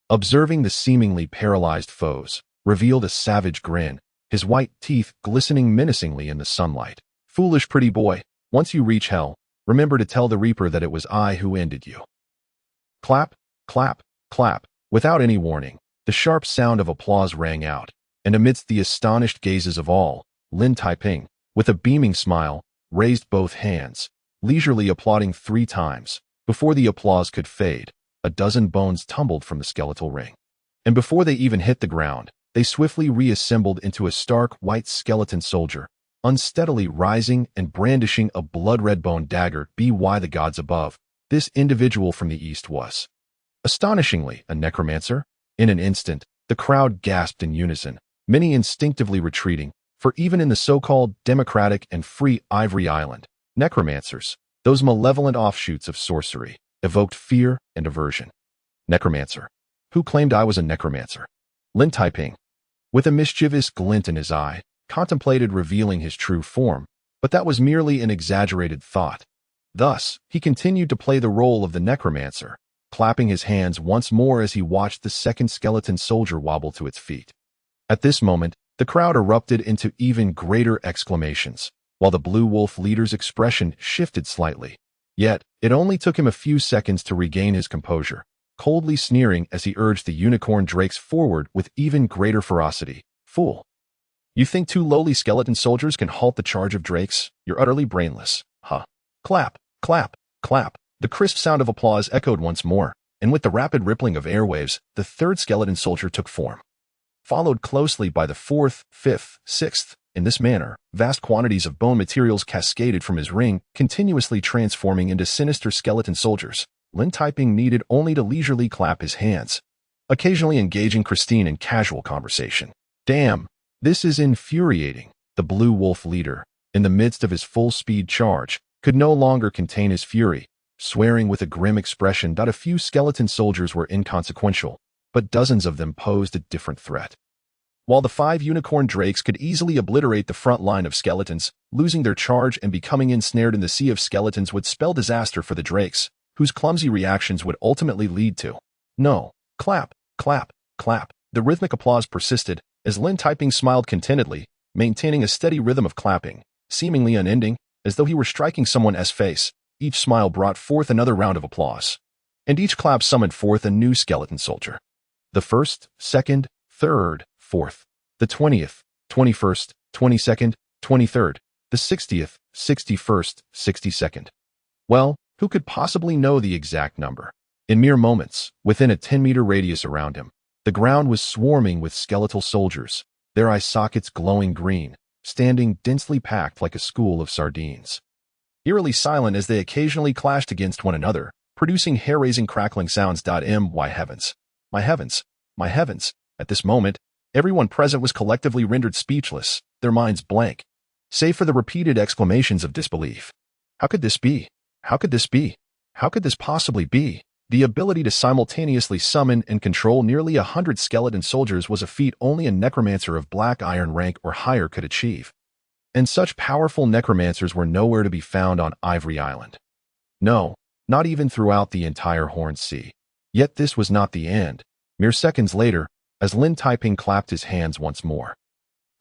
observing the seemingly paralyzed foes, revealed a savage grin, his white teeth glistening menacingly in the sunlight. "Foolish pretty boy, once you reach hell, remember to tell the Reaper that it was I who ended you." Clap, clap, clap. Without any warning, the sharp sound of applause rang out, and amidst the astonished gazes of all, Lin Taiping, with a beaming smile, raised both hands, leisurely applauding 3 times. Before the applause could fade, a dozen bones tumbled from the skeletal ring. And before they even hit the ground, they swiftly reassembled into a stark white skeleton soldier, unsteadily rising and brandishing a blood-red bone dagger. By the gods above, this individual from the east was, astonishingly, a necromancer. In an instant, the crowd gasped in unison, many instinctively retreating, for even in the so-called democratic and free Ivory Island, necromancers, those malevolent offshoots of sorcery, evoked fear and aversion. Necromancer. Who claimed I was a necromancer? Lin Taiping, with a mischievous glint in his eye, contemplated revealing his true form, but that was merely an exaggerated thought. Thus, he continued to play the role of the necromancer, clapping his hands once more as he watched the second skeleton soldier wobble to its feet. At this moment, the crowd erupted into even greater exclamations, while the Blue Wolf leader's expression shifted slightly. Yet, it only took him a few seconds to regain his composure, coldly sneering as he urged the unicorn drakes forward with even greater ferocity. "Fool! You think 2 lowly skeleton soldiers can halt the charge of drakes? You're utterly brainless, huh?" Clap, clap, clap. The crisp sound of applause echoed once more, and with the rapid rippling of airwaves, the 3rd skeleton soldier took form, followed closely by the 4th, 5th, 6th. In this manner, vast quantities of bone materials cascaded from his ring, continuously transforming into sinister skeleton soldiers. Lin Taiping needed only to leisurely clap his hands, occasionally engaging Christine in casual conversation. "Damn, this is infuriating." The Blue Wolf leader, in the midst of his full-speed charge, could no longer contain his fury, swearing with a grim expression that a few skeleton soldiers were inconsequential, but dozens of them posed a different threat. While the 5 unicorn drakes could easily obliterate the front line of skeletons, losing their charge and becoming ensnared in the sea of skeletons would spell disaster for the drakes, whose clumsy reactions would ultimately lead to no. Clap, clap, clap. The rhythmic applause persisted, as Lin Taiping smiled contentedly, maintaining a steady rhythm of clapping, seemingly unending, as though he were striking someone's face. Each smile brought forth another round of applause, and each clap summoned forth a new skeleton soldier. The 1st, 2nd, 3rd, 4th, the 20th, 21st, 22nd, 23rd, the 60th, 61st, 62nd. Well, who could possibly know the exact number? In mere moments, within a 10-meter radius around him, the ground was swarming with skeletal soldiers, their eye sockets glowing green, standing densely packed like a school of sardines. Eerily silent as they occasionally clashed against one another, producing hair-raising crackling sounds. My heavens! My heavens! My heavens! At this moment, everyone present was collectively rendered speechless, their minds blank, save for the repeated exclamations of disbelief. How could this be? How could this be? How could this possibly be? The ability to simultaneously summon and control nearly 100 skeleton soldiers was a feat only a necromancer of black iron rank or higher could achieve. And such powerful necromancers were nowhere to be found on Ivory Island. No, not even throughout the entire Horned Sea. Yet this was not the end. Mere seconds later, as Lin Taiping clapped his hands once more,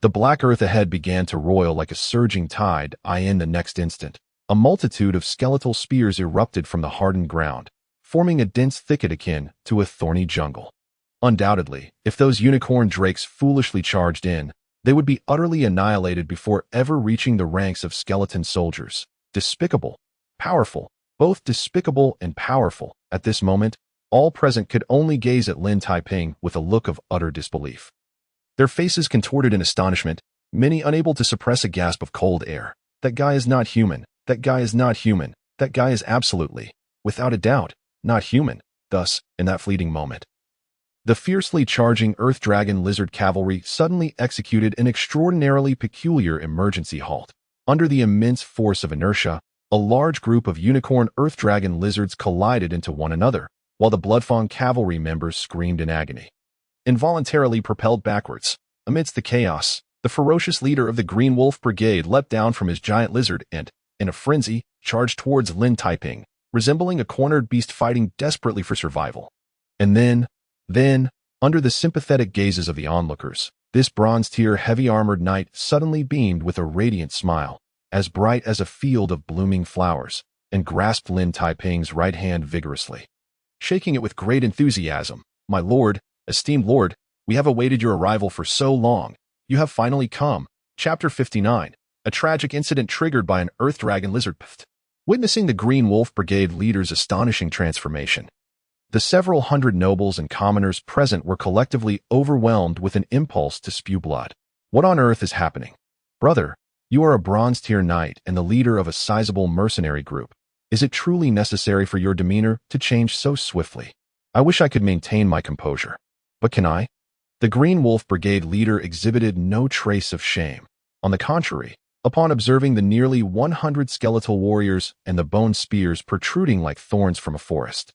The black earth ahead began to roil like a surging tide. In the next instant, a multitude of skeletal spears erupted from the hardened ground, forming a dense thicket akin to a thorny jungle. Undoubtedly, if those unicorn drakes foolishly charged in, they would be utterly annihilated before ever reaching the ranks of skeleton soldiers. Despicable, powerful, both despicable and powerful. At this moment, all present could only gaze at Lin Taiping with a look of utter disbelief. Their faces contorted in astonishment, many unable to suppress a gasp of cold air. That guy is not human. That guy is not human. That guy is absolutely, without a doubt, not human. Thus, in that fleeting moment, the fiercely charging Earth Dragon Lizard Cavalry suddenly executed an extraordinarily peculiar emergency halt. Under the immense force of inertia, a large group of unicorn Earth Dragon lizards collided into one another, while the Bloodfang cavalry members screamed in agony. Involuntarily propelled backwards, amidst the chaos, the ferocious leader of the Green Wolf Brigade leapt down from his giant lizard and, in a frenzy, charged towards Lin Taiping, resembling a cornered beast fighting desperately for survival. And then, under the sympathetic gazes of the onlookers, this bronze-tier heavy-armored knight suddenly beamed with a radiant smile, as bright as a field of blooming flowers, and grasped Lin Taiping's right hand vigorously. Shaking it with great enthusiasm, "My lord, esteemed lord, we have awaited your arrival for so long. You have finally come." Chapter 59, a tragic incident triggered by an Earth Dragon Lizard. Witnessing the Green Wolf Brigade leader's astonishing transformation, the several hundred nobles and commoners present were collectively overwhelmed with an impulse to spew blood. What on earth is happening? Brother, you are a bronze-tier knight and the leader of a sizable mercenary group. Is it truly necessary for your demeanor to change so swiftly? I wish I could maintain my composure. But can I? The Green Wolf Brigade leader exhibited no trace of shame. On the contrary, upon observing the nearly 100 skeletal warriors and the bone spears protruding like thorns from a forest,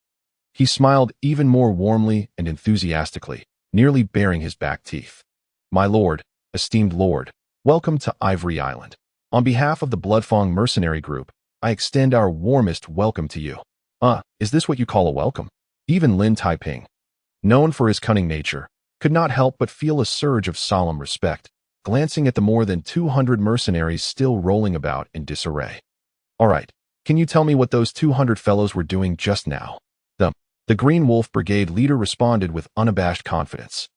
he smiled even more warmly and enthusiastically, nearly baring his back teeth. "My lord, esteemed lord, welcome to Ivory Island. On behalf of the Bloodfang mercenary group, I extend our warmest welcome to you." Is this what you call a welcome? Even Lin Taiping, known for his cunning nature, could not help but feel a surge of solemn respect, glancing at the more than 200 mercenaries still rolling about in disarray. "All right, can you tell me what those 200 fellows were doing just now?" The Green Wolf Brigade leader responded with unabashed confidence,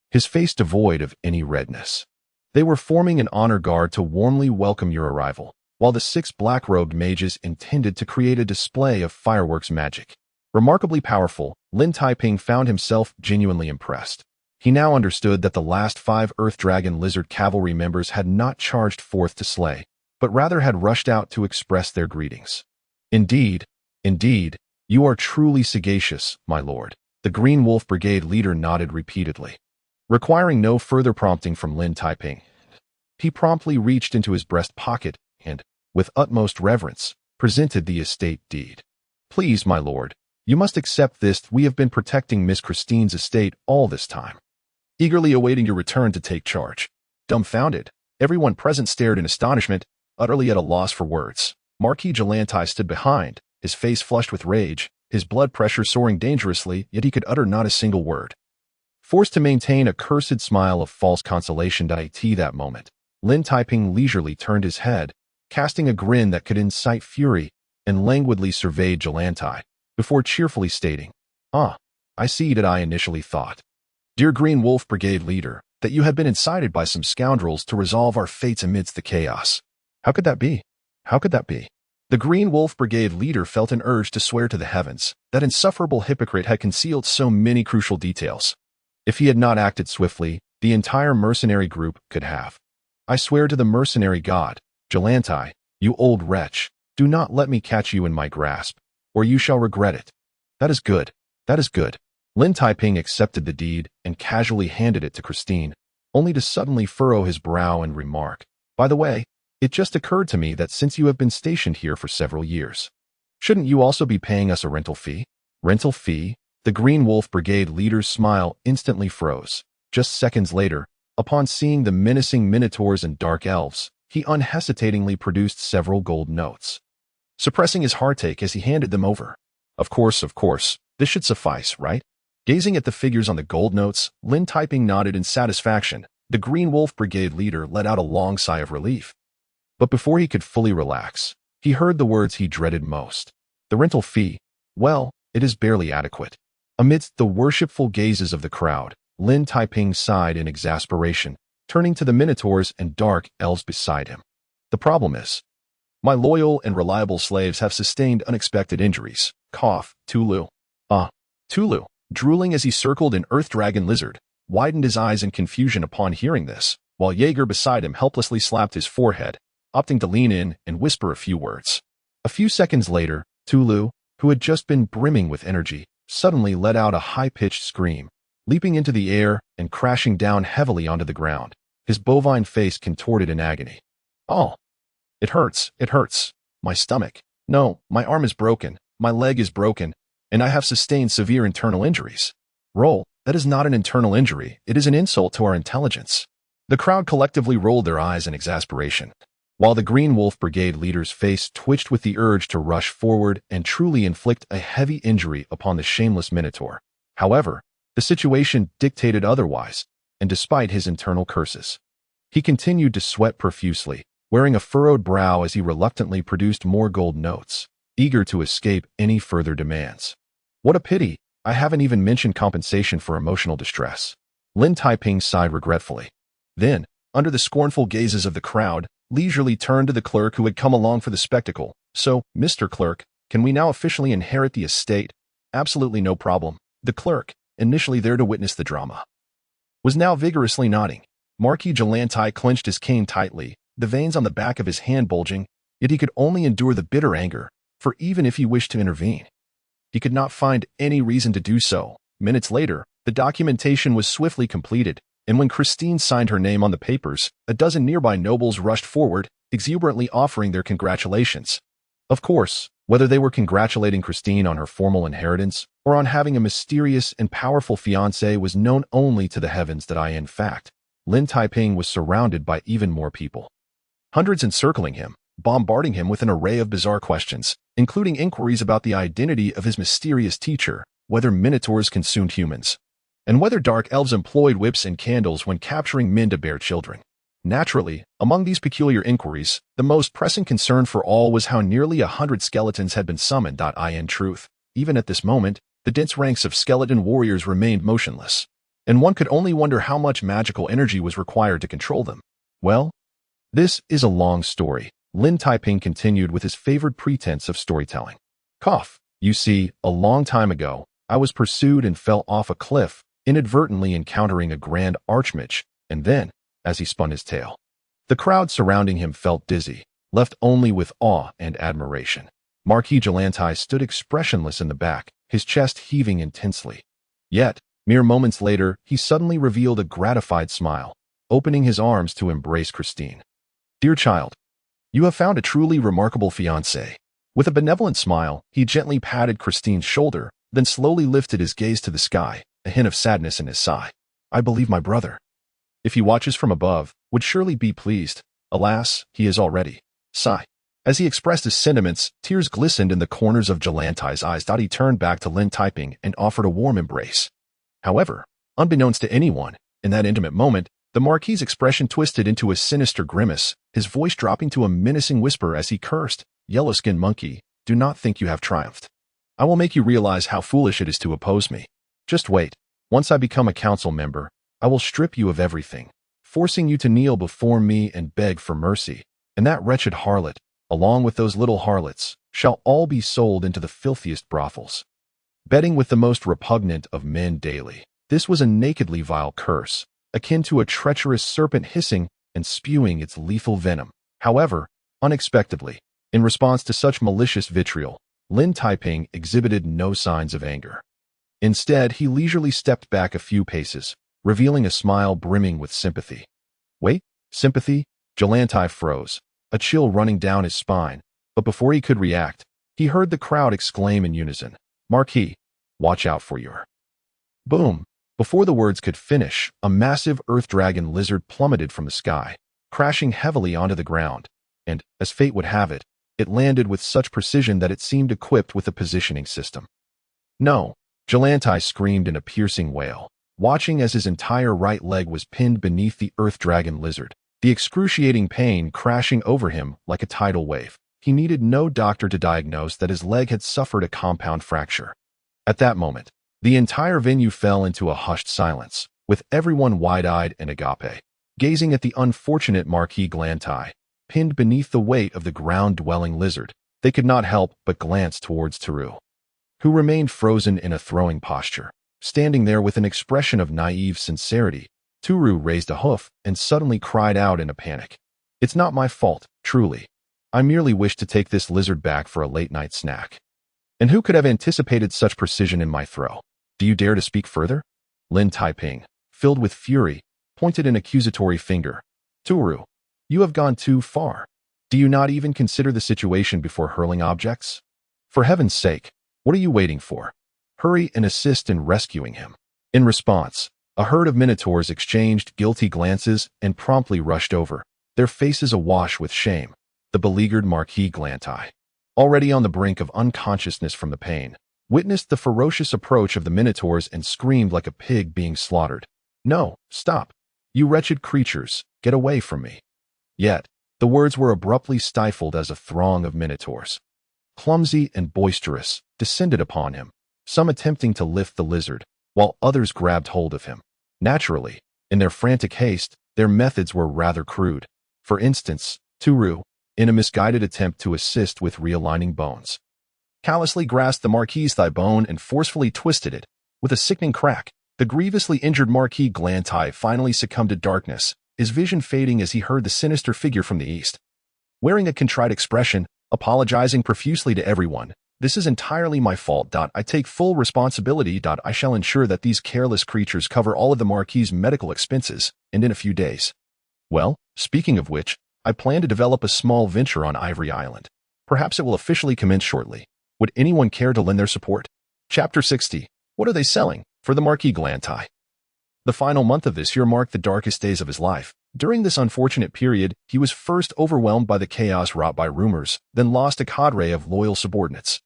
his face devoid of any redness. "They were forming an honor guard to warmly welcome your arrival, while the 6 black-robed mages intended to create a display of fireworks magic." Remarkably powerful, Lin Taiping found himself genuinely impressed. He now understood that the last 5 Earth Dragon Lizard cavalry members had not charged forth to slay, but rather had rushed out to express their greetings. Indeed, you are truly sagacious, my lord." The Green Wolf Brigade leader nodded repeatedly. Requiring no further prompting from Lin Taiping, he promptly reached into his breast pocket and, with utmost reverence, presented the estate deed. "Please, my lord, you must accept this. We have been protecting Miss Christine's estate all this time, eagerly awaiting your return to take charge." Dumbfounded, everyone present stared in astonishment, utterly at a loss for words. Marquis Galantai stood behind, his face flushed with rage, his blood pressure soaring dangerously, yet he could utter not a single word. Forced to maintain a cursed smile of false consolation that moment, Lin Taiping leisurely turned his head, casting a grin that could incite fury, and languidly surveyed Galantai, before cheerfully stating, "I see that I initially thought, dear Green Wolf Brigade leader, that you had been incited by some scoundrels to resolve our fates amidst the chaos. How could that be? How could that be?" The Green Wolf Brigade leader felt an urge to swear to the heavens that insufferable hypocrite had concealed so many crucial details. If he had not acted swiftly, the entire mercenary group could have. "I swear to the mercenary god, Galantai, you old wretch, do not let me catch you in my grasp, or you shall regret it." That is good. That is good." Lin Taiping accepted the deed and casually handed it to Christine, only to suddenly furrow his brow and remark, "By the way, it just occurred to me that since you have been stationed here for several years, shouldn't you also be paying us a rental fee?" Rental fee? The Green Wolf Brigade leader's smile instantly froze. Just seconds later, upon seeing the menacing minotaurs and dark elves, he unhesitatingly produced several gold notes, suppressing his heartache as he handed them over. Of course, this should suffice, right?" Gazing at the figures on the gold notes, Lin Taiping nodded in satisfaction, The Green Wolf Brigade leader let out a long sigh of relief. But before he could fully relax, he heard the words he dreaded most. The rental fee, well, it is barely adequate. Amidst the worshipful gazes of the crowd, Lin Taiping sighed in exasperation, turning to the minotaurs and dark elves beside him. The problem is, my loyal and reliable slaves have sustained unexpected injuries. Cough, Tulu. Tulu, drooling as he circled an earth dragon lizard, widened his eyes in confusion upon hearing this, while Jaeger beside him helplessly slapped his forehead, opting to lean in and whisper a few words. A few seconds later, Tulu, who had just been brimming with energy, suddenly let out a high-pitched scream, leaping into the air and crashing down heavily onto the ground, his bovine face contorted in agony. Oh, it hurts, my stomach. No, my arm is broken, my leg is broken, and I have sustained severe internal injuries. Roll, that is not an internal injury, it is an insult to our intelligence. The crowd collectively rolled their eyes in exasperation, while the Green Wolf Brigade leader's face twitched with the urge to rush forward and truly inflict a heavy injury upon the shameless Minotaur. However, the situation dictated otherwise, and despite his internal curses, he continued to sweat profusely, wearing a furrowed brow as he reluctantly produced more gold notes, eager to escape any further demands. What a pity, I haven't even mentioned compensation for emotional distress. Lin Taiping sighed regretfully. Then, under the scornful gazes of the crowd, leisurely turned to the clerk who had come along for the spectacle. So, Mr. Clerk, can we now officially inherit the estate? Absolutely no problem. The clerk, initially there to witness the drama, was now vigorously nodding. Marquis Galantai clenched his cane tightly, the veins on the back of his hand bulging, yet he could only endure the bitter anger, for even if he wished to intervene, he could not find any reason to do so. Minutes later, the documentation was swiftly completed, and when Christine signed her name on the papers, a dozen nearby nobles rushed forward, exuberantly offering their congratulations. Of course, whether they were congratulating Christine on her formal inheritance or on having a mysterious and powerful fiancé was known only to the heavens. In fact, Lin Taiping was surrounded by even more people. Hundreds encircling him, bombarding him with an array of bizarre questions, including inquiries about the identity of his mysterious teacher, whether minotaurs consumed humans, and whether dark elves employed whips and candles when capturing men to bear children. Naturally, among these peculiar inquiries, the most pressing concern for all was how nearly 100 skeletons had been summoned. In truth, even at this moment, the dense ranks of skeleton warriors remained motionless, and one could only wonder how much magical energy was required to control them. Well, this is a long story. Lin Taiping continued with his favored pretense of storytelling. Cough. You see, a long time ago, I was pursued and fell off a cliff, inadvertently encountering a grand archmage, and then, as he spun his tale, the crowd surrounding him felt dizzy, left only with awe and admiration. Marquis Galantai stood expressionless in the back, his chest heaving intensely. Yet, mere moments later, he suddenly revealed a gratified smile, opening his arms to embrace Christine. Dear child, you have found a truly remarkable fiancé. With a benevolent smile, he gently patted Christine's shoulder, then slowly lifted his gaze to the sky, a hint of sadness in his sigh. I believe my brother, if he watches from above, would surely be pleased. Alas, he is already. Sigh. As he expressed his sentiments, tears glistened in the corners of Galantai's eyes. He turned back to Lin Taiping and offered a warm embrace. However, unbeknownst to anyone, in that intimate moment, the Marquis's expression twisted into a sinister grimace, his voice dropping to a menacing whisper as he cursed, Yellow-skinned monkey, do not think you have triumphed. I will make you realize how foolish it is to oppose me. Just wait. Once I become a council member, I will strip you of everything, forcing you to kneel before me and beg for mercy, and that wretched harlot, along with those little harlots, shall all be sold into the filthiest brothels, bedding with the most repugnant of men daily. This was a nakedly vile curse, akin to a treacherous serpent hissing and spewing its lethal venom. However, unexpectedly, in response to such malicious vitriol, Lin Taiping exhibited no signs of anger. Instead, he leisurely stepped back a few paces, revealing a smile brimming with sympathy. Wait, sympathy? Galantai froze, a chill running down his spine, but before he could react, he heard the crowd exclaim in unison, Marquis, watch out for your... Boom! Before the words could finish, a massive earth dragon lizard plummeted from the sky, crashing heavily onto the ground, and, as fate would have it, it landed with such precision that it seemed equipped with a positioning system. No! Galantai screamed in a piercing wail, watching as his entire right leg was pinned beneath the earth dragon lizard, the excruciating pain crashing over him like a tidal wave. He needed no doctor to diagnose that his leg had suffered a compound fracture. At that moment, the entire venue fell into a hushed silence, with everyone wide-eyed and agape, gazing at the unfortunate Marquis Glantai, pinned beneath the weight of the ground-dwelling lizard. They could not help but glance towards Teru, who remained frozen in a throwing posture. Standing there with an expression of naive sincerity, Teru raised a hoof and suddenly cried out in a panic. "It's not my fault, truly. I merely wish to take this lizard back for a late-night snack." And who could have anticipated such precision in my throw? "Do you dare to speak further?" Lin Taiping, filled with fury, pointed an accusatory finger. "Teru, you have gone too far. Do you not even consider the situation before hurling objects? For heaven's sake, what are you waiting for? Hurry and assist in rescuing him." In response, a herd of minotaurs exchanged guilty glances and promptly rushed over, their faces awash with shame. The beleaguered Marquis Glantai, already on the brink of unconsciousness from the pain, witnessed the ferocious approach of the minotaurs and screamed like a pig being slaughtered. "No, stop! You wretched creatures, get away from me!" Yet, the words were abruptly stifled as a throng of minotaurs, clumsy and boisterous, descended upon him, some attempting to lift the lizard, while others grabbed hold of him. Naturally, in their frantic haste, their methods were rather crude. For instance, Teru, in a misguided attempt to assist with realigning bones, callously grasped the Marquis's thigh bone and forcefully twisted it. With a sickening crack, the grievously injured Marquis Glantai finally succumbed to darkness, his vision fading as he heard the sinister figure from the east, wearing a contrite expression, apologizing profusely to everyone. "This is entirely my fault. I take full responsibility. I shall ensure that these careless creatures cover all of the Marquis's medical expenses, and in a few days. Well, speaking of which, I plan to develop a small venture on Ivory Island. Perhaps it will officially commence shortly. Would anyone care to lend their support?" Chapter 60. What are they selling? For the Marquis Glantai. The final month of this year marked the darkest days of his life. During this unfortunate period, he was first overwhelmed by the chaos wrought by rumors, then lost a cadre of loyal subordinates,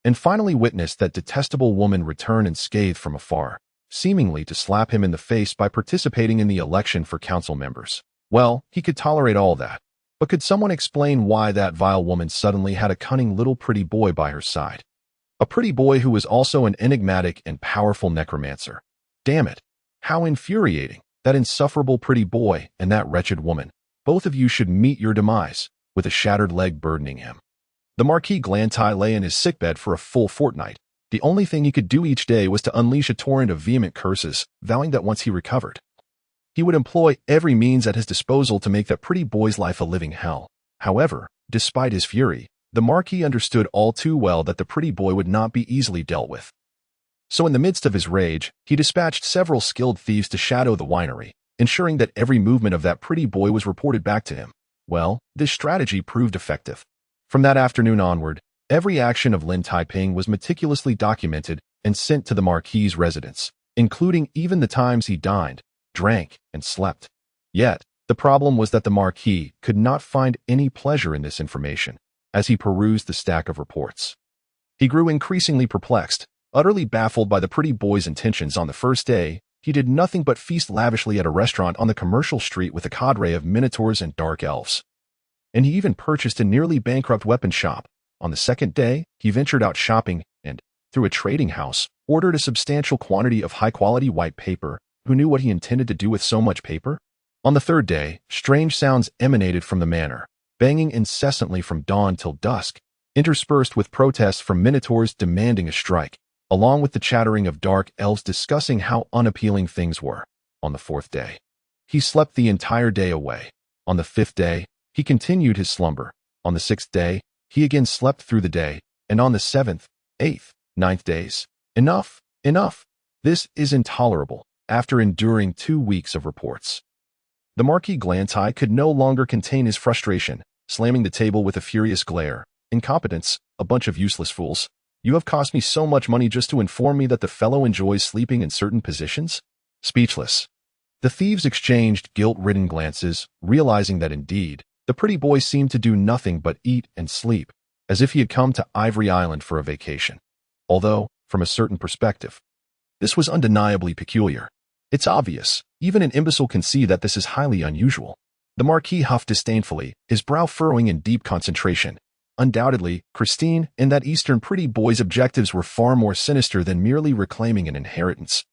and finally witnessed that detestable woman return unscathed from afar, seemingly to slap him in the face by participating in the election for council members. Well, he could tolerate all that, but could someone explain why that vile woman suddenly had a cunning little pretty boy by her side? A pretty boy who was also an enigmatic and powerful necromancer. Damn it, how infuriating! That insufferable pretty boy and that wretched woman. Both of you should meet your demise, with a shattered leg burdening him. The Marquis Glantai lay in his sickbed for a full fortnight. The only thing he could do each day was to unleash a torrent of vehement curses, vowing that once he recovered, he would employ every means at his disposal to make that pretty boy's life a living hell. However, despite his fury, the Marquis understood all too well that the pretty boy would not be easily dealt with. So in the midst of his rage, he dispatched several skilled thieves to shadow the winery, ensuring that every movement of that pretty boy was reported back to him. Well, this strategy proved effective. From that afternoon onward, every action of Lin Taiping was meticulously documented and sent to the Marquis's residence, including even the times he dined, drank, and slept. Yet, the problem was that the Marquis could not find any pleasure in this information as he perused the stack of reports. He grew increasingly perplexed. Utterly baffled by the pretty boy's intentions on the first day, he did nothing but feast lavishly at a restaurant on the commercial street with a cadre of minotaurs and dark elves. And he even purchased a nearly bankrupt weapon shop. On the second day, he ventured out shopping and, through a trading house, ordered a substantial quantity of high-quality white paper. Who knew what he intended to do with so much paper? On the third day, strange sounds emanated from the manor, banging incessantly from dawn till dusk, interspersed with protests from minotaurs demanding a strike, along with the chattering of dark elves discussing how unappealing things were. On the fourth day, he slept the entire day away. On the fifth day, he continued his slumber. On the sixth day, he again slept through the day, and on the seventh, eighth, ninth days. Enough, enough! This is intolerable. After enduring 2 weeks of reports, the Marquis Glantai could no longer contain his frustration, slamming the table with a furious glare. "Incompetence, a bunch of useless fools. You have cost me so much money just to inform me that the fellow enjoys sleeping in certain positions?" Speechless, the thieves exchanged guilt-ridden glances, realizing that indeed, the pretty boy seemed to do nothing but eat and sleep, as if he had come to Ivory Island for a vacation. Although, from a certain perspective, this was undeniably peculiar. It's obvious. Even an imbecile can see that this is highly unusual. The Marquis huffed disdainfully, his brow furrowing in deep concentration. Undoubtedly, Christine and that Eastern pretty boy's objectives were far more sinister than merely reclaiming an inheritance.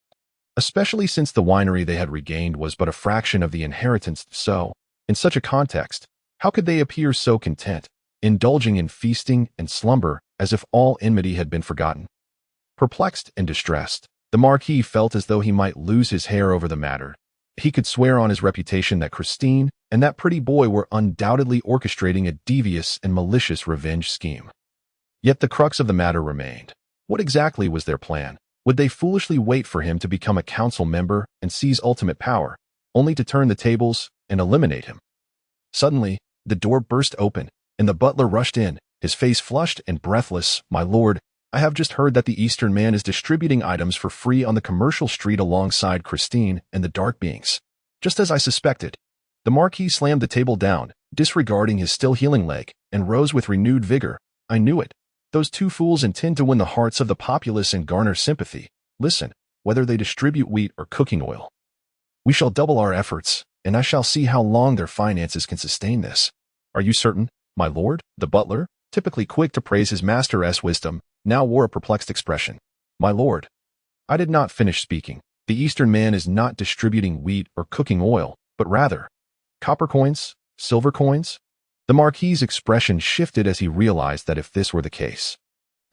Especially since the winery they had regained was but a fraction of the inheritance, so, in such a context, how could they appear so content, indulging in feasting and slumber as if all enmity had been forgotten? Perplexed and distressed, the Marquis felt as though he might lose his hair over the matter. He could swear on his reputation that Christine and that pretty boy were undoubtedly orchestrating a devious and malicious revenge scheme. Yet the crux of the matter remained. What exactly was their plan? Would they foolishly wait for him to become a council member and seize ultimate power, only to turn the tables and eliminate him? Suddenly, the door burst open, and the butler rushed in, his face flushed and breathless. "My lord, I have just heard that the Eastern man is distributing items for free on the commercial street alongside Christine and the Dark Beings." Just as I suspected. The Marquis slammed the table down, disregarding his still healing leg, and rose with renewed vigor. "I knew it. Those two fools intend to win the hearts of the populace and garner sympathy. Listen, whether they distribute wheat or cooking oil, we shall double our efforts, and I shall see how long their finances can sustain this." "Are you certain, my lord?" The butler, typically quick to praise his master's wisdom, now wore a perplexed expression. "My lord, I did not finish speaking. The Eastern man is not distributing wheat or cooking oil, but rather copper coins, silver coins." The Marquis's expression shifted as he realized that if this were the case,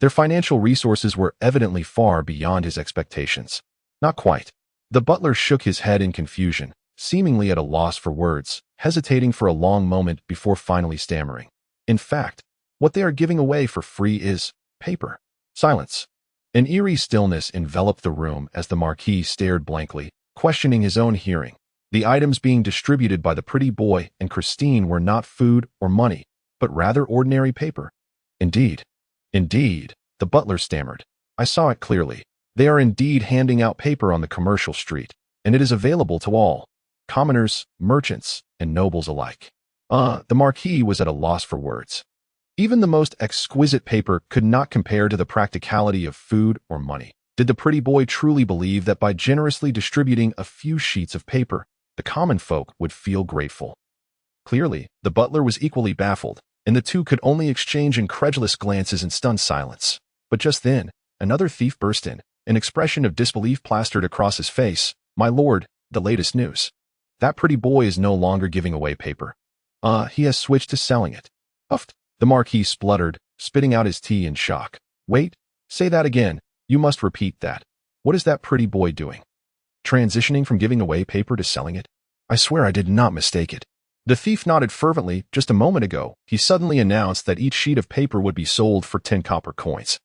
their financial resources were evidently far beyond his expectations. Not quite. The butler shook his head in confusion, seemingly at a loss for words, hesitating for a long moment before finally stammering. "In fact, what they are giving away for free is paper." Silence. An eerie stillness enveloped the room as the Marquis stared blankly, questioning his own hearing. The items being distributed by the pretty boy and Christine were not food or money, but rather ordinary paper. Indeed, the butler stammered. "I saw it clearly. They are indeed handing out paper on the commercial street, and it is available to all, commoners, merchants, and nobles alike." The Marquis was at a loss for words. Even the most exquisite paper could not compare to the practicality of food or money. Did the pretty boy truly believe that by generously distributing a few sheets of paper, the common folk would feel grateful? Clearly, the butler was equally baffled, and the two could only exchange incredulous glances in stunned silence. But just then, another thief burst in, an expression of disbelief plastered across his face. "My lord, the latest news. That pretty boy is no longer giving away paper. He has switched to selling it." "Uffed," the Marquis spluttered, spitting out his tea in shock. "Wait, say that again. You must repeat that. What is that pretty boy doing? Transitioning from giving away paper to selling it? I swear I did not mistake it." The thief nodded fervently. "Just a moment ago, he suddenly announced that each sheet of paper would be sold for 10 copper coins.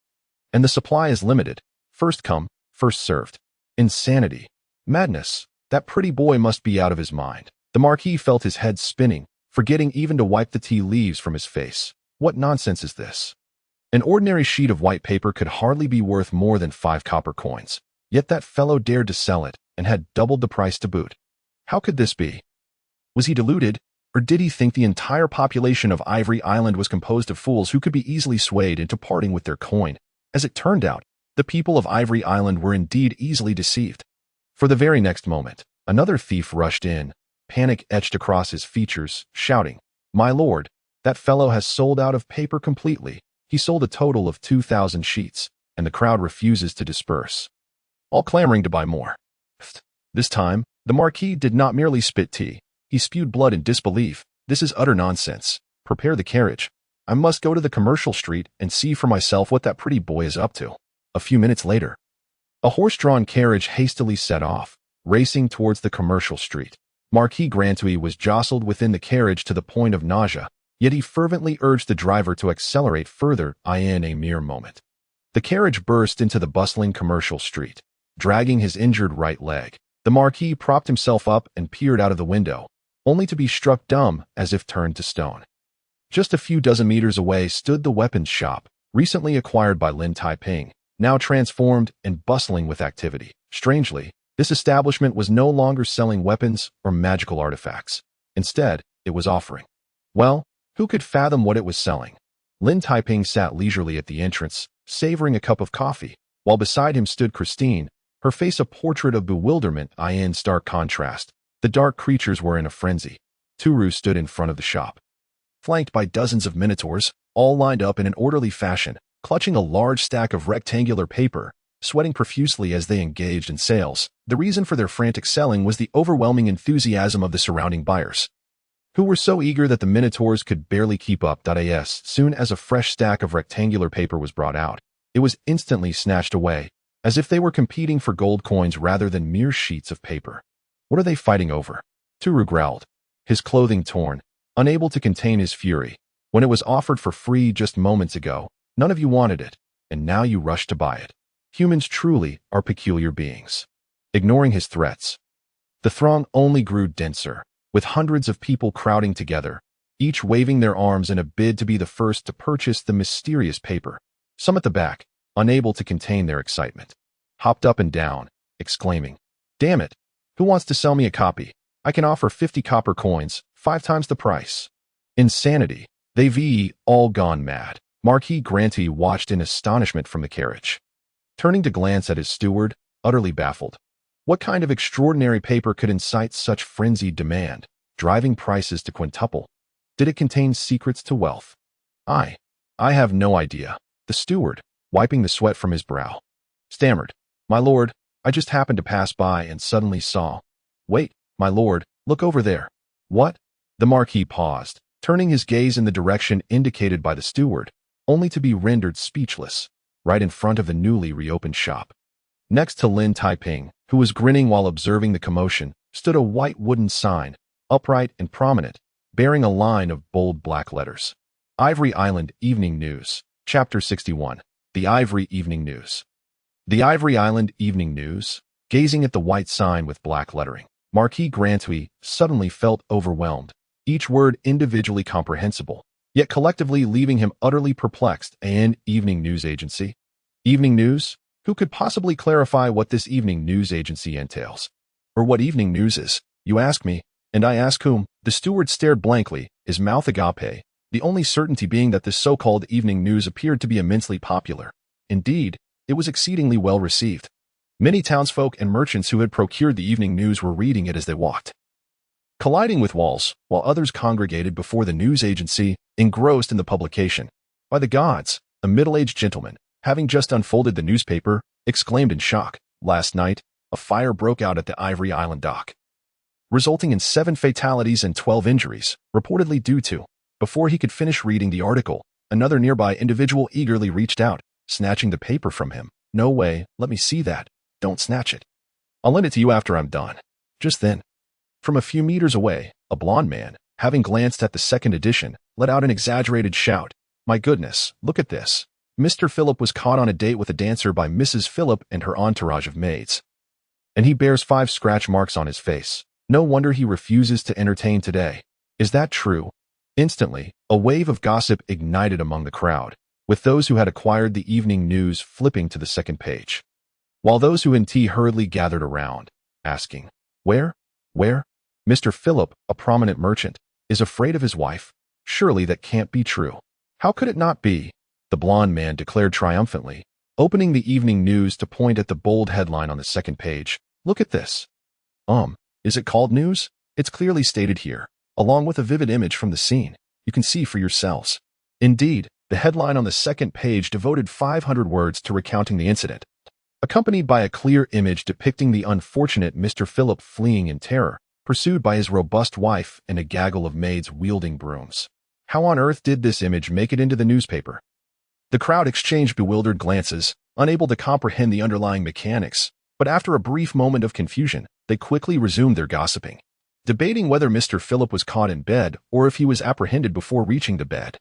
And the supply is limited. First come, first served." Insanity. Madness. That pretty boy must be out of his mind. The Marquis felt his head spinning, forgetting even to wipe the tea leaves from his face. What nonsense is this? An ordinary sheet of white paper could hardly be worth more than 5 copper coins, yet that fellow dared to sell it and had doubled the price to boot. How could this be? Was he deluded, or did he think the entire population of Ivory Island was composed of fools who could be easily swayed into parting with their coin? As it turned out, the people of Ivory Island were indeed easily deceived. For the very next moment, another thief rushed in, panic etched across his features, shouting, "My lord, that fellow has sold out of paper completely. He sold a total of 2,000 sheets, and the crowd refuses to disperse, all clamoring to buy more." This time, the Marquis did not merely spit tea. He spewed blood in disbelief. "This is utter nonsense. Prepare the carriage. I must go to the commercial street and see for myself what that pretty boy is up to." A few minutes later, a horse-drawn carriage hastily set off, racing towards the commercial street. Marquis Grantui was jostled within the carriage to the point of nausea, yet he fervently urged the driver to accelerate further in a mere moment. The carriage burst into the bustling commercial street, dragging his injured right leg. The Marquis propped himself up and peered out of the window, only to be struck dumb as if turned to stone. Just a few dozen meters away stood the weapons shop, recently acquired by Lin Taiping, now transformed and bustling with activity. Strangely, this establishment was no longer selling weapons or magical artifacts. Instead, it was offering, well, who could fathom what it was selling? Lin Taiping sat leisurely at the entrance, savoring a cup of coffee, while beside him stood Christine, her face a portrait of bewilderment. In stark contrast, the dark creatures were in a frenzy. Turu stood in front of the shop, flanked by dozens of minotaurs, all lined up in an orderly fashion, clutching a large stack of rectangular paper, sweating profusely as they engaged in sales. The reason for their frantic selling was the overwhelming enthusiasm of the surrounding buyers, who were so eager that the minotaurs could barely keep up. As soon as a fresh stack of rectangular paper was brought out, it was instantly snatched away, as if they were competing for gold coins rather than mere sheets of paper. What are they fighting over? Turu growled, his clothing torn, unable to contain his fury. When it was offered for free just moments ago, none of you wanted it, and now you rush to buy it. Humans truly are peculiar beings. Ignoring his threats, the throng only grew denser, with hundreds of people crowding together, each waving their arms in a bid to be the first to purchase the mysterious paper. Some at the back, unable to contain their excitement, hopped up and down, exclaiming, "Damn it! Who wants to sell me a copy? I can offer 50 copper coins, 5 times the price." Insanity. They've all gone mad. Marquis Grantee watched in astonishment from the carriage, turning to glance at his steward, utterly baffled. What kind of extraordinary paper could incite such frenzied demand, driving prices to quintuple? Did it contain secrets to wealth? I have no idea. The steward, wiping the sweat from his brow, stammered, "My lord, I just happened to pass by and suddenly saw—" "Wait, my lord, look over there." "What?" The Marquis paused, turning his gaze in the direction indicated by the steward, only to be rendered speechless, right in front of the newly reopened shop. Next to Lin Taiping, who was grinning while observing the commotion, stood a white wooden sign, upright and prominent, bearing a line of bold black letters. Ivory Island Evening News. Chapter 61. The Ivory Evening News. The Ivory Island Evening News. Gazing at the white sign with black lettering, Marquis Grantee suddenly felt overwhelmed, each word individually comprehensible, yet collectively leaving him utterly perplexed. An evening news agency? Evening news? Who could possibly clarify what this evening news agency entails? Or what evening news is, you ask me, and I ask whom? The steward stared blankly, his mouth agape, the only certainty being that this so-called evening news appeared to be immensely popular. Indeed, it was exceedingly well received. Many townsfolk and merchants who had procured the evening news were reading it as they walked, colliding with walls, while others congregated before the news agency, engrossed in the publication. By the gods, a middle-aged gentleman, having just unfolded the newspaper, exclaimed in shock, "Last night, a fire broke out at the Ivory Island dock, resulting in 7 fatalities and 12 injuries, reportedly due to—" Before he could finish reading the article, another nearby individual eagerly reached out, snatching the paper from him. "No way, let me see that. Don't snatch it. I'll lend it to you after I'm done." Just then, from a few meters away, a blond man, having glanced at the second edition, let out an exaggerated shout. "My goodness, look at this. Mr. Philip was caught on a date with a dancer by Mrs. Philip and her entourage of maids. And he bears 5 scratch marks on his face. No wonder he refuses to entertain today. Is that true?" Instantly, a wave of gossip ignited among the crowd, with those who had acquired the evening news flipping to the second page, while those who hurriedly gathered around, asking, Where? Mr. Philip, a prominent merchant, is afraid of his wife? Surely that can't be true." "How could it not be?" the blond man declared triumphantly, opening the evening news to point at the bold headline on the second page. "Look at this." Is it called news? It's clearly stated here, along with a vivid image from the scene. You can see for yourselves. Indeed, the headline on the second page devoted 500 words to recounting the incident, accompanied by a clear image depicting the unfortunate Mr. Philip fleeing in terror, pursued by his robust wife and a gaggle of maids wielding brooms. How on earth did this image make it into the newspaper? The crowd exchanged bewildered glances, unable to comprehend the underlying mechanics, but after a brief moment of confusion, they quickly resumed their gossiping, debating whether Mr. Philip was caught in bed or if he was apprehended before reaching the bed.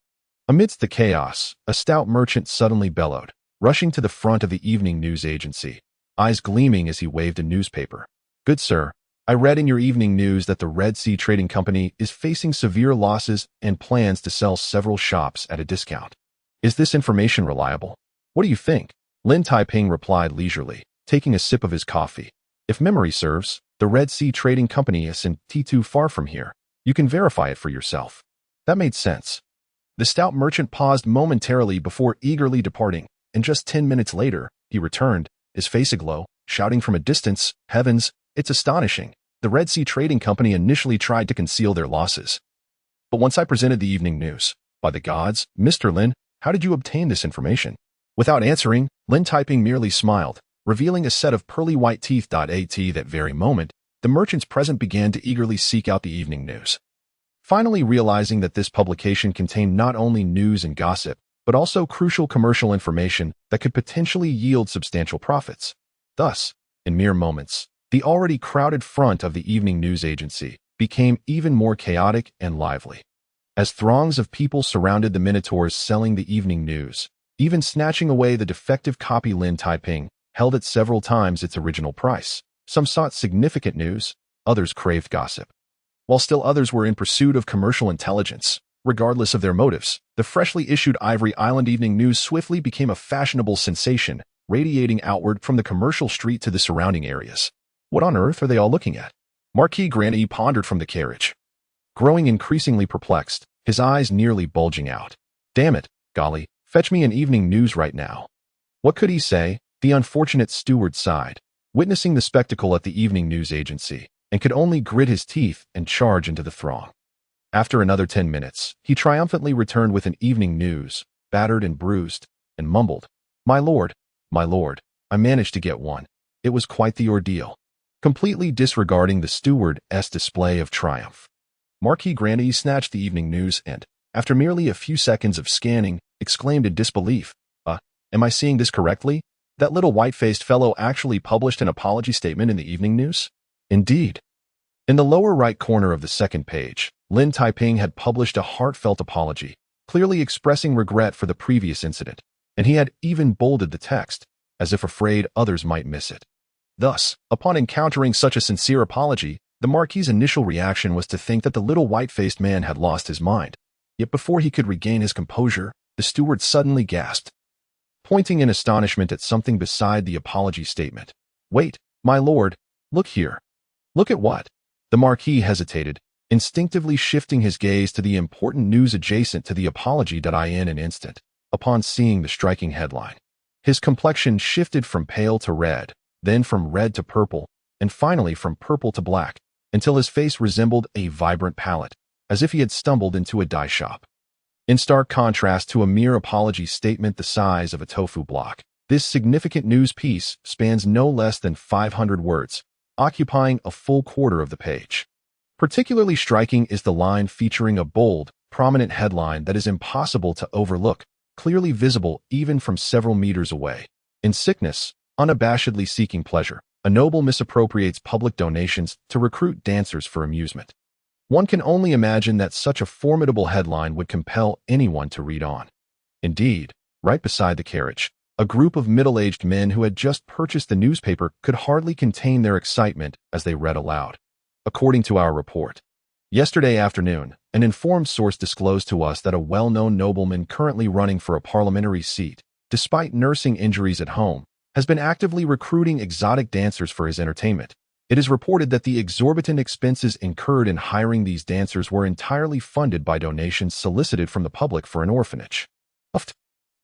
Amidst the chaos, a stout merchant suddenly bellowed, rushing to the front of the evening news agency, eyes gleaming as he waved a newspaper. "Good sir, I read in your evening news that the Red Sea Trading Company is facing severe losses and plans to sell several shops at a discount. Is this information reliable?" "What do you think?" Lin Taiping replied leisurely, taking a sip of his coffee. "If memory serves, the Red Sea Trading Company isn't too far from here. You can verify it for yourself." That made sense. The stout merchant paused momentarily before eagerly departing, and just 10 minutes later, he returned, his face aglow. shouting from a distance, "Heavens, it's astonishing. The Red Sea Trading Company initially tried to conceal their losses. But once I presented the evening news, by the gods, Mr. Lin, how did you obtain this information?" Without answering, Lin Taiping merely smiled, revealing a set of pearly white teeth. At that very moment, the merchants present began to eagerly seek out the evening news. Finally realizing that this publication contained not only news and gossip, but also crucial commercial information that could potentially yield substantial profits. Thus, in mere moments, the already crowded front of the evening news agency became even more chaotic and lively. As throngs of people surrounded the minotaurs selling the evening news, even snatching away the defective copy Lin Taiping held at several times its original price. Some sought significant news, others craved gossip, while still others were in pursuit of commercial intelligence. Regardless of their motives, the freshly issued Ivory Island Evening News swiftly became a fashionable sensation, radiating outward from the commercial street to the surrounding areas. What on earth are they all looking at? Marquis Granny pondered from the carriage, growing increasingly perplexed, his eyes nearly bulging out. "Damn it, golly, fetch me an evening news right now." What could he say? The unfortunate steward sighed, witnessing the spectacle at the evening news agency, and could only grit his teeth and charge into the throng. After another 10 minutes, he triumphantly returned with an evening news, battered and bruised, and mumbled, my lord, I managed to get one. It was quite the ordeal." Completely disregarding the steward's display of triumph, Marquis Granny snatched the evening news and, after merely a few seconds of scanning, exclaimed in disbelief, am I seeing this correctly? That little white-faced fellow actually published an apology statement in the evening news? Indeed. In the lower right corner of the second page, Lin Taiping had published a heartfelt apology, clearly expressing regret for the previous incident, and he had even bolded the text, as if afraid others might miss it. Thus, upon encountering such a sincere apology, the Marquis's initial reaction was to think that the little white-faced man had lost his mind. Yet before he could regain his composure, the steward suddenly gasped, pointing in astonishment at something beside the apology statement. "Wait, my lord, look here." "Look at what?" The Marquis hesitated, instinctively shifting his gaze to the important news adjacent to the apology. In an instant, upon seeing the striking headline, his complexion shifted from pale to red, then from red to purple, and finally from purple to black, until his face resembled a vibrant palette, as if he had stumbled into a dye shop. In stark contrast to a mere apology statement the size of a tofu block, this significant news piece spans no less than 500 words, occupying a full quarter of the page. Particularly striking is the line featuring a bold, prominent headline that is impossible to overlook, clearly visible even from several meters away. In sickness, unabashedly seeking pleasure, a noble misappropriates public donations to recruit dancers for amusement. One can only imagine that such a formidable headline would compel anyone to read on. Indeed, right beside the carriage, a group of middle-aged men who had just purchased the newspaper could hardly contain their excitement as they read aloud. According to our report, yesterday afternoon, an informed source disclosed to us that a well-known nobleman currently running for a parliamentary seat, despite nursing injuries at home, has been actively recruiting exotic dancers for his entertainment. It is reported that the exorbitant expenses incurred in hiring these dancers were entirely funded by donations solicited from the public for an orphanage.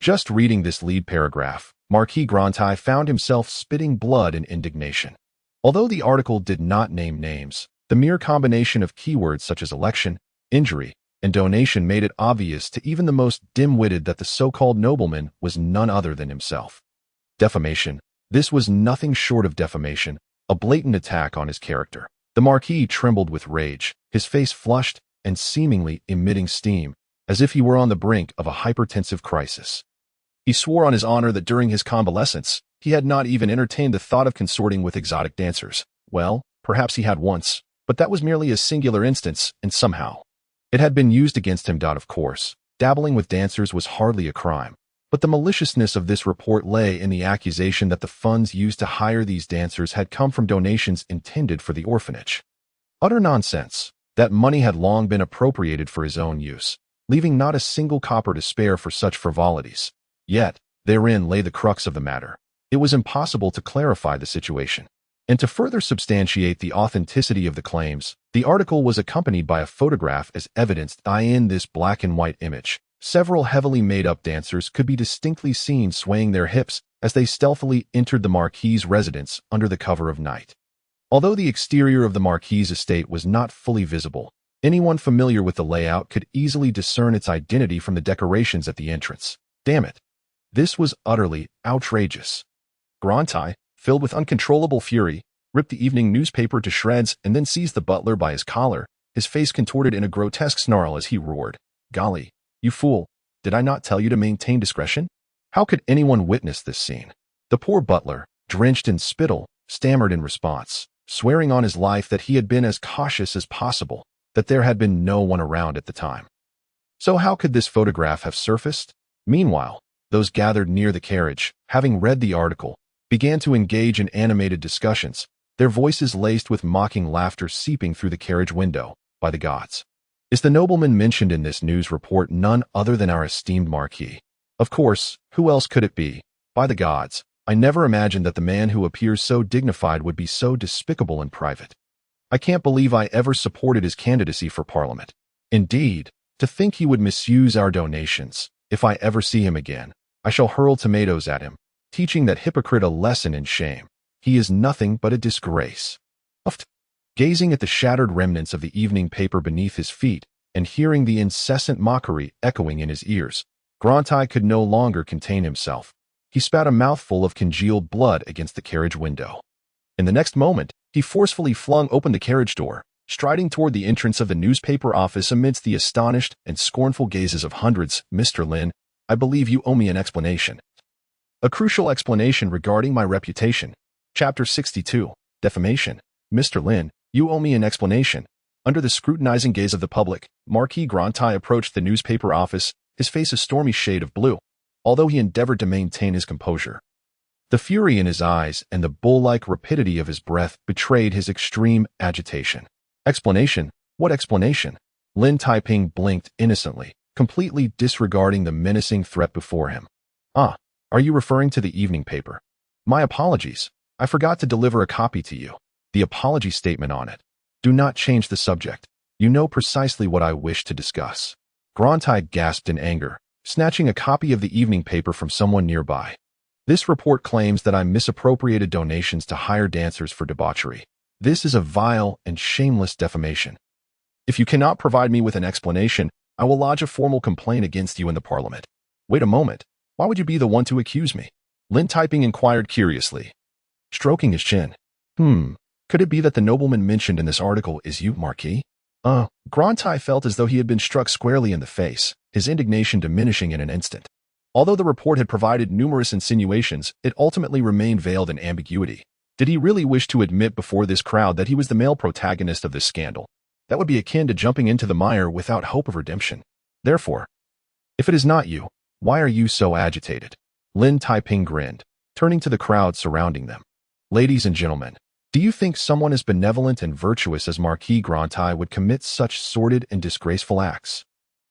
Just reading this lead paragraph, Marquis Grantai found himself spitting blood in indignation. Although the article did not name names, the mere combination of keywords such as election, injury, and donation made it obvious to even the most dim-witted that the so-called nobleman was none other than himself. Defamation. This was nothing short of defamation, a blatant attack on his character. The Marquis trembled with rage, his face flushed and seemingly emitting steam, as if he were on the brink of a hypertensive crisis. He swore on his honor that during his convalescence, he had not even entertained the thought of consorting with exotic dancers. Well, perhaps he had once, but that was merely a singular instance, and somehow it had been used against him. Of course, dabbling with dancers was hardly a crime. But the maliciousness of this report lay in the accusation that the funds used to hire these dancers had come from donations intended for the orphanage. Utter nonsense. That money had long been appropriated for his own use, leaving not a single copper to spare for such frivolities. Yet, therein lay the crux of the matter. It was impossible to clarify the situation. And to further substantiate the authenticity of the claims, the article was accompanied by a photograph as evidenced in this black and white image. Several heavily made-up dancers could be distinctly seen swaying their hips as they stealthily entered the Marquis's residence under the cover of night. Although the exterior of the Marquis's estate was not fully visible, anyone familiar with the layout could easily discern its identity from the decorations at the entrance. Damn it. This was utterly outrageous. Grantai, filled with uncontrollable fury, ripped the evening newspaper to shreds and then seized the butler by his collar, his face contorted in a grotesque snarl as he roared, "Golly, you fool, did I not tell you to maintain discretion?" How could anyone witness this scene? The poor butler, drenched in spittle, stammered in response, swearing on his life that he had been as cautious as possible, that there had been no one around at the time. So how could this photograph have surfaced? Meanwhile, those gathered near the carriage, having read the article, began to engage in animated discussions, their voices laced with mocking laughter seeping through the carriage window. By the gods, is the nobleman mentioned in this news report none other than our esteemed Marquis? Of course, who else could it be? By the gods, I never imagined that the man who appears so dignified would be so despicable in private. I can't believe I ever supported his candidacy for Parliament. Indeed, to think he would misuse our donations. If I ever see him again, I shall hurl tomatoes at him, teaching that hypocrite a lesson in shame. He is nothing but a disgrace. Uft. Gazing at the shattered remnants of the evening paper beneath his feet and hearing the incessant mockery echoing in his ears, Grantai could no longer contain himself. He spat a mouthful of congealed blood against the carriage window. In the next moment, he forcefully flung open the carriage door, striding toward the entrance of the newspaper office amidst the astonished and scornful gazes of hundreds. "Mr. Lin, I believe you owe me an explanation. A crucial explanation regarding my reputation." Chapter 62, Defamation. "Mr. Lin, you owe me an explanation." Under the scrutinizing gaze of the public, Marquis Grantai approached the newspaper office, his face a stormy shade of blue, although he endeavored to maintain his composure. The fury in his eyes and the bull-like rapidity of his breath betrayed his extreme agitation. "Explanation? What explanation?" Lin Taiping blinked innocently, completely disregarding the menacing threat before him. "Ah, are you referring to the evening paper? My apologies. I forgot to deliver a copy to you. The apology statement on it. Do not change the subject. You know precisely what I wish to discuss." Grantai gasped in anger, snatching a copy of the evening paper from someone nearby. "This report claims that I misappropriated donations to hire dancers for debauchery. This is a vile and shameless defamation. If you cannot provide me with an explanation, I will lodge a formal complaint against you in the Parliament." "Wait a moment. Why would you be the one to accuse me?" Lin Taiping inquired curiously, stroking his chin. Could it be that the nobleman mentioned in this article is you, Marquis?" Grantai felt as though he had been struck squarely in the face, his indignation diminishing in an instant. Although the report had provided numerous insinuations, it ultimately remained veiled in ambiguity. Did he really wish to admit before this crowd that he was the male protagonist of this scandal? That would be akin to jumping into the mire without hope of redemption. Therefore, if it is not you, why are you so agitated? Lin Taiping grinned, turning to the crowd surrounding them. "Ladies and gentlemen, do you think someone as benevolent and virtuous as Marquis Grantai would commit such sordid and disgraceful acts?"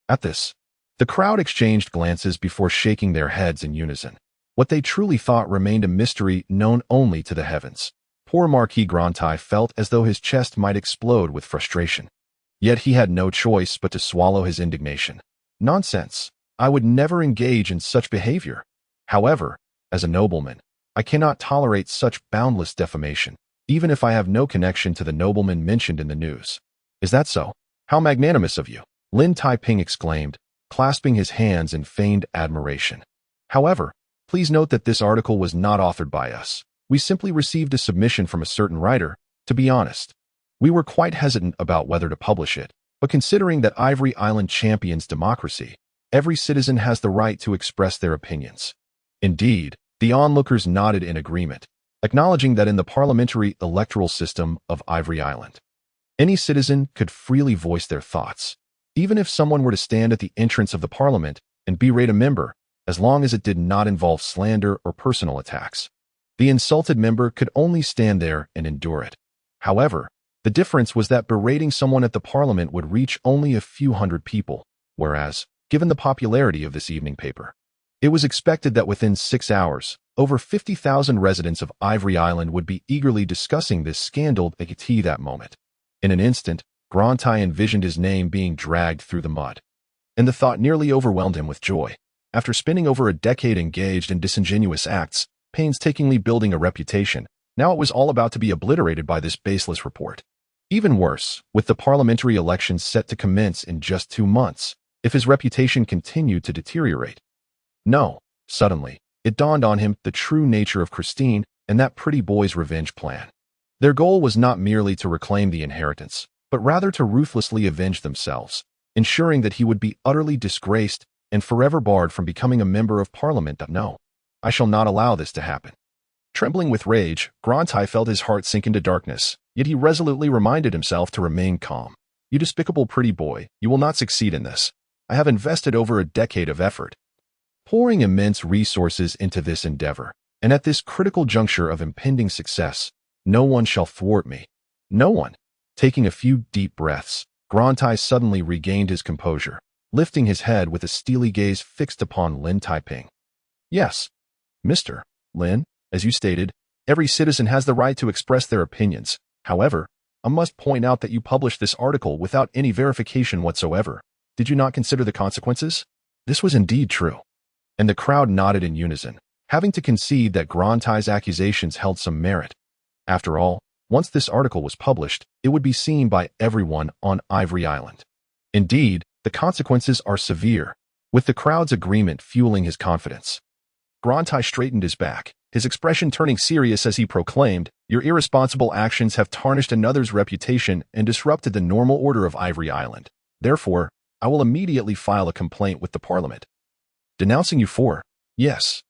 At this, the crowd exchanged glances before shaking their heads in unison. What they truly thought remained a mystery known only to the heavens. Poor Marquis Grantai felt as though his chest might explode with frustration. Yet he had no choice but to swallow his indignation. "Nonsense. I would never engage in such behavior. However, as a nobleman, I cannot tolerate such boundless defamation, even if I have no connection to the nobleman mentioned in the news." "Is that so? How magnanimous of you!" Lin Taiping exclaimed, clasping his hands in feigned admiration. "However, please note that this article was not authored by us. We simply received a submission from a certain writer. To be honest, we were quite hesitant about whether to publish it, but considering that Ivory Island champions democracy, every citizen has the right to express their opinions." Indeed, the onlookers nodded in agreement, acknowledging that in the parliamentary electoral system of Ivory Island, any citizen could freely voice their thoughts, even if someone were to stand at the entrance of the parliament and berate a member, as long as it did not involve slander or personal attacks. The insulted member could only stand there and endure it. However, the difference was that berating someone at the parliament would reach only a few hundred people, whereas, given the popularity of this evening paper, it was expected that within 6 hours, over 50,000 residents of Ivory Island would be eagerly discussing this scandal at that moment. In an instant, Grantai envisioned his name being dragged through the mud, and the thought nearly overwhelmed him with joy. After spending over a decade engaged in disingenuous acts, painstakingly building a reputation. Now it was all about to be obliterated by this baseless report. Even worse, with the parliamentary elections set to commence in just 2 months, if his reputation continued to deteriorate. No, suddenly, it dawned on him the true nature of Christine and that pretty boy's revenge plan. Their goal was not merely to reclaim the inheritance, but rather to ruthlessly avenge themselves, ensuring that he would be utterly disgraced and forever barred from becoming a member of parliament. No, I shall not allow this to happen. Trembling with rage, Grantai felt his heart sink into darkness, yet he resolutely reminded himself to remain calm. You despicable pretty boy, you will not succeed in this. I have invested over a decade of effort, pouring immense resources into this endeavor, and at this critical juncture of impending success, no one shall thwart me. No one. Taking a few deep breaths, Grantai suddenly regained his composure, lifting his head with a steely gaze fixed upon Lin Taiping. Yes, Mr. Lin, as you stated, every citizen has the right to express their opinions. However, I must point out that you published this article without any verification whatsoever. Did you not consider the consequences? This was indeed true. And the crowd nodded in unison, having to concede that Grantai's accusations held some merit. After all, once this article was published, it would be seen by everyone on Ivory Island. Indeed, the consequences are severe, with the crowd's agreement fueling his confidence. Grantai straightened his back, his expression turning serious as he proclaimed, "Your irresponsible actions have tarnished another's reputation and disrupted the normal order of Ivory Island. Therefore, I will immediately file a complaint with the Parliament, denouncing you for..." Yes,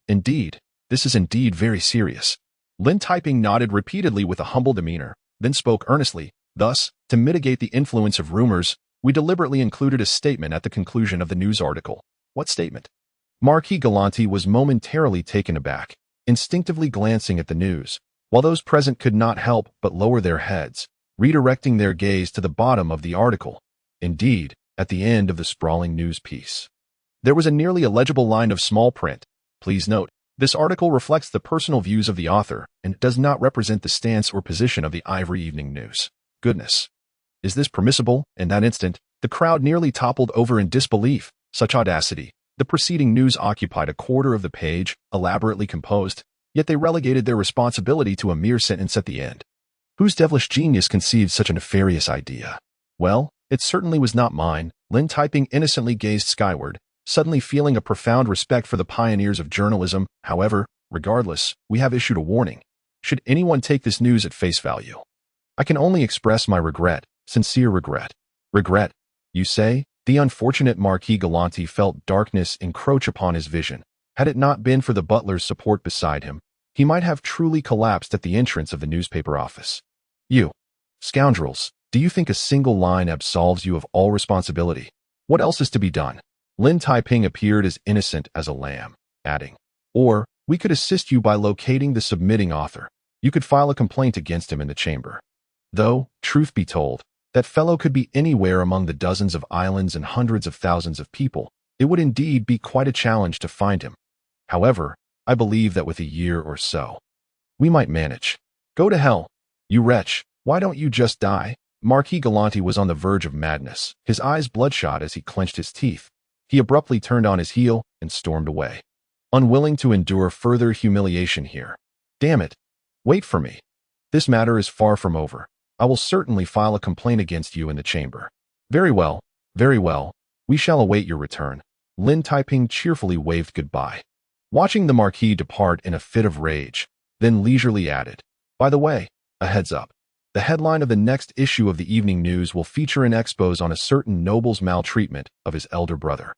indeed. This is indeed very serious. Lin Taiping nodded repeatedly with a humble demeanor, then spoke earnestly. Thus, to mitigate the influence of rumors, we deliberately included a statement at the conclusion of the news article. What statement? Marquis Galanti was momentarily taken aback, instinctively glancing at the news, while those present could not help but lower their heads, redirecting their gaze to the bottom of the article. Indeed, at the end of the sprawling news piece, there was a nearly illegible line of small print. Please note, this article reflects the personal views of the author and does not represent the stance or position of the Ivory Evening News. Goodness. Is this permissible? In that instant, the crowd nearly toppled over in disbelief. Such audacity. The preceding news occupied a quarter of the page, elaborately composed, yet they relegated their responsibility to a mere sentence at the end. Whose devilish genius conceived such a nefarious idea? Well, it certainly was not mine. Lin Taiping innocently gazed skyward, suddenly feeling a profound respect for the pioneers of journalism. However, regardless, we have issued a warning. Should anyone take this news at face value, I can only express my regret, sincere regret. Regret, you say? The unfortunate Marquis Galanti felt darkness encroach upon his vision. Had it not been for the butler's support beside him, he might have truly collapsed at the entrance of the newspaper office. You scoundrels, do you think a single line absolves you of all responsibility? What else is to be done? Lin Taiping appeared as innocent as a lamb, adding, or, we could assist you by locating the submitting author. You could file a complaint against him in the chamber. Though, truth be told, that fellow could be anywhere among the dozens of islands and hundreds of thousands of people. It would indeed be quite a challenge to find him. However, I believe that with a year or so, we might manage. Go to hell, you wretch. Why don't you just die? Marquis Galanti was on the verge of madness, his eyes bloodshot as he clenched his teeth. He abruptly turned on his heel and stormed away, unwilling to endure further humiliation here. Damn it. Wait for me. This matter is far from over. I will certainly file a complaint against you in the chamber. Very well, very well. We shall await your return. Lin Taiping cheerfully waved goodbye, watching the Marquis depart in a fit of rage, then leisurely added, by the way, a heads up. The headline of the next issue of the Evening News will feature an expose on a certain noble's maltreatment of his elder brother.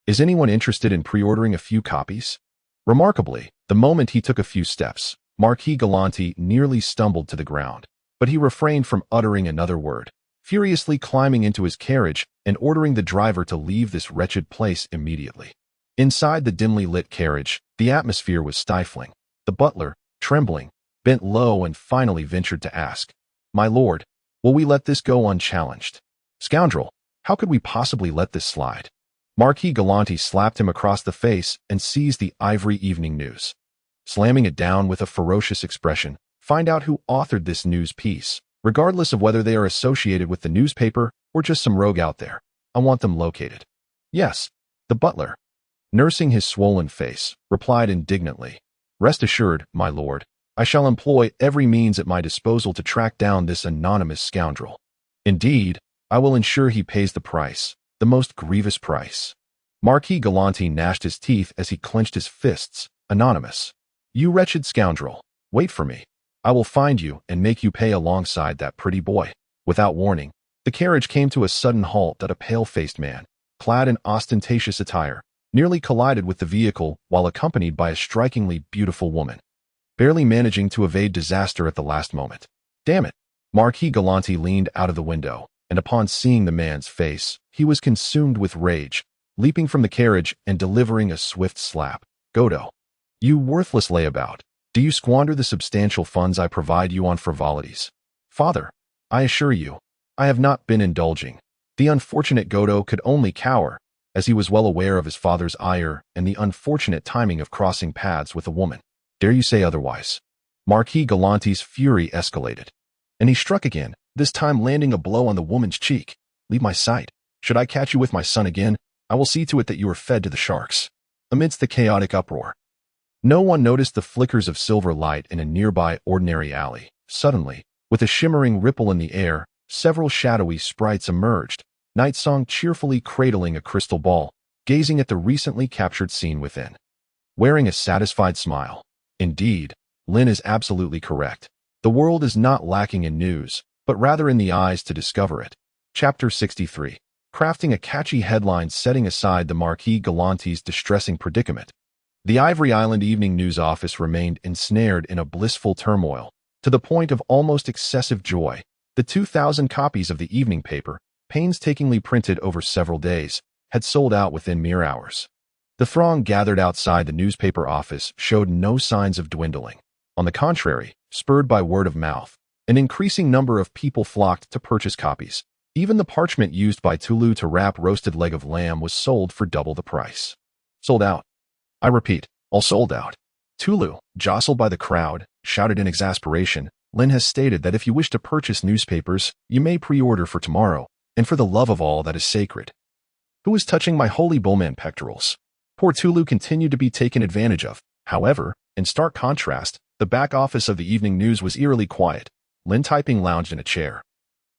Is anyone interested in pre-ordering a few copies? Remarkably, the moment he took a few steps, Marquis Galanti nearly stumbled to the ground, but he refrained from uttering another word, furiously climbing into his carriage and ordering the driver to leave this wretched place immediately. Inside the dimly lit carriage, the atmosphere was stifling. The butler, trembling, bent low and finally ventured to ask, "My lord, will we let this go unchallenged?" Scoundrel, how could we possibly let this slide? Marquis Galanti slapped him across the face and seized the Ivory Evening News, slamming it down with a ferocious expression. Find out who authored this news piece, regardless of whether they are associated with the newspaper or just some rogue out there. I want them located. Yes, the butler, nursing his swollen face, replied indignantly. Rest assured, my lord, I shall employ every means at my disposal to track down this anonymous scoundrel. Indeed, I will ensure he pays the price, the most grievous price. Marquis Galanti gnashed his teeth as he clenched his fists. Anonymous. You wretched scoundrel, wait for me. I will find you and make you pay alongside that pretty boy. Without warning, the carriage came to a sudden halt at a pale-faced man, clad in ostentatious attire, nearly collided with the vehicle while accompanied by a strikingly beautiful woman, barely managing to evade disaster at the last moment. Damn it! Marquis Galanti leaned out of the window, and upon seeing the man's face, he was consumed with rage, leaping from the carriage and delivering a swift slap. Godo. You worthless layabout. Do you squander the substantial funds I provide you on frivolities? Father, I assure you, I have not been indulging. The unfortunate Godo could only cower, as he was well aware of his father's ire and the unfortunate timing of crossing paths with a woman. Dare you say otherwise? Marquis Galanti's fury escalated, and he struck again, this time landing a blow on the woman's cheek. Leave my sight. Should I catch you with my son again, I will see to it that you are fed to the sharks. Amidst the chaotic uproar, no one noticed the flickers of silver light in a nearby ordinary alley. Suddenly, with a shimmering ripple in the air, several shadowy sprites emerged, Nightsong cheerfully cradling a crystal ball, gazing at the recently captured scene within. Wearing a satisfied smile. Indeed, Lin is absolutely correct. The world is not lacking in news, but rather in the eyes to discover it. Chapter 63. Crafting a catchy headline setting aside the Marquis Galanti's distressing predicament. The Ivory Island Evening News office remained ensnared in a blissful turmoil, to the point of almost excessive joy. The 2,000 copies of the evening paper, painstakingly printed over several days, had sold out within mere hours. The throng gathered outside the newspaper office showed no signs of dwindling. On the contrary, spurred by word of mouth, an increasing number of people flocked to purchase copies. Even the parchment used by Tulu to wrap roasted leg of lamb was sold for double the price. Sold out. I repeat, all sold out. Tulu, jostled by the crowd, shouted in exasperation, Lin has stated that if you wish to purchase newspapers, you may pre-order for tomorrow, and for the love of all that is sacred. Who is touching my holy bullman pectorals? Poor Tulu continued to be taken advantage of. However, in stark contrast, the back office of the Evening News was eerily quiet. Lin Taiping lounged in a chair,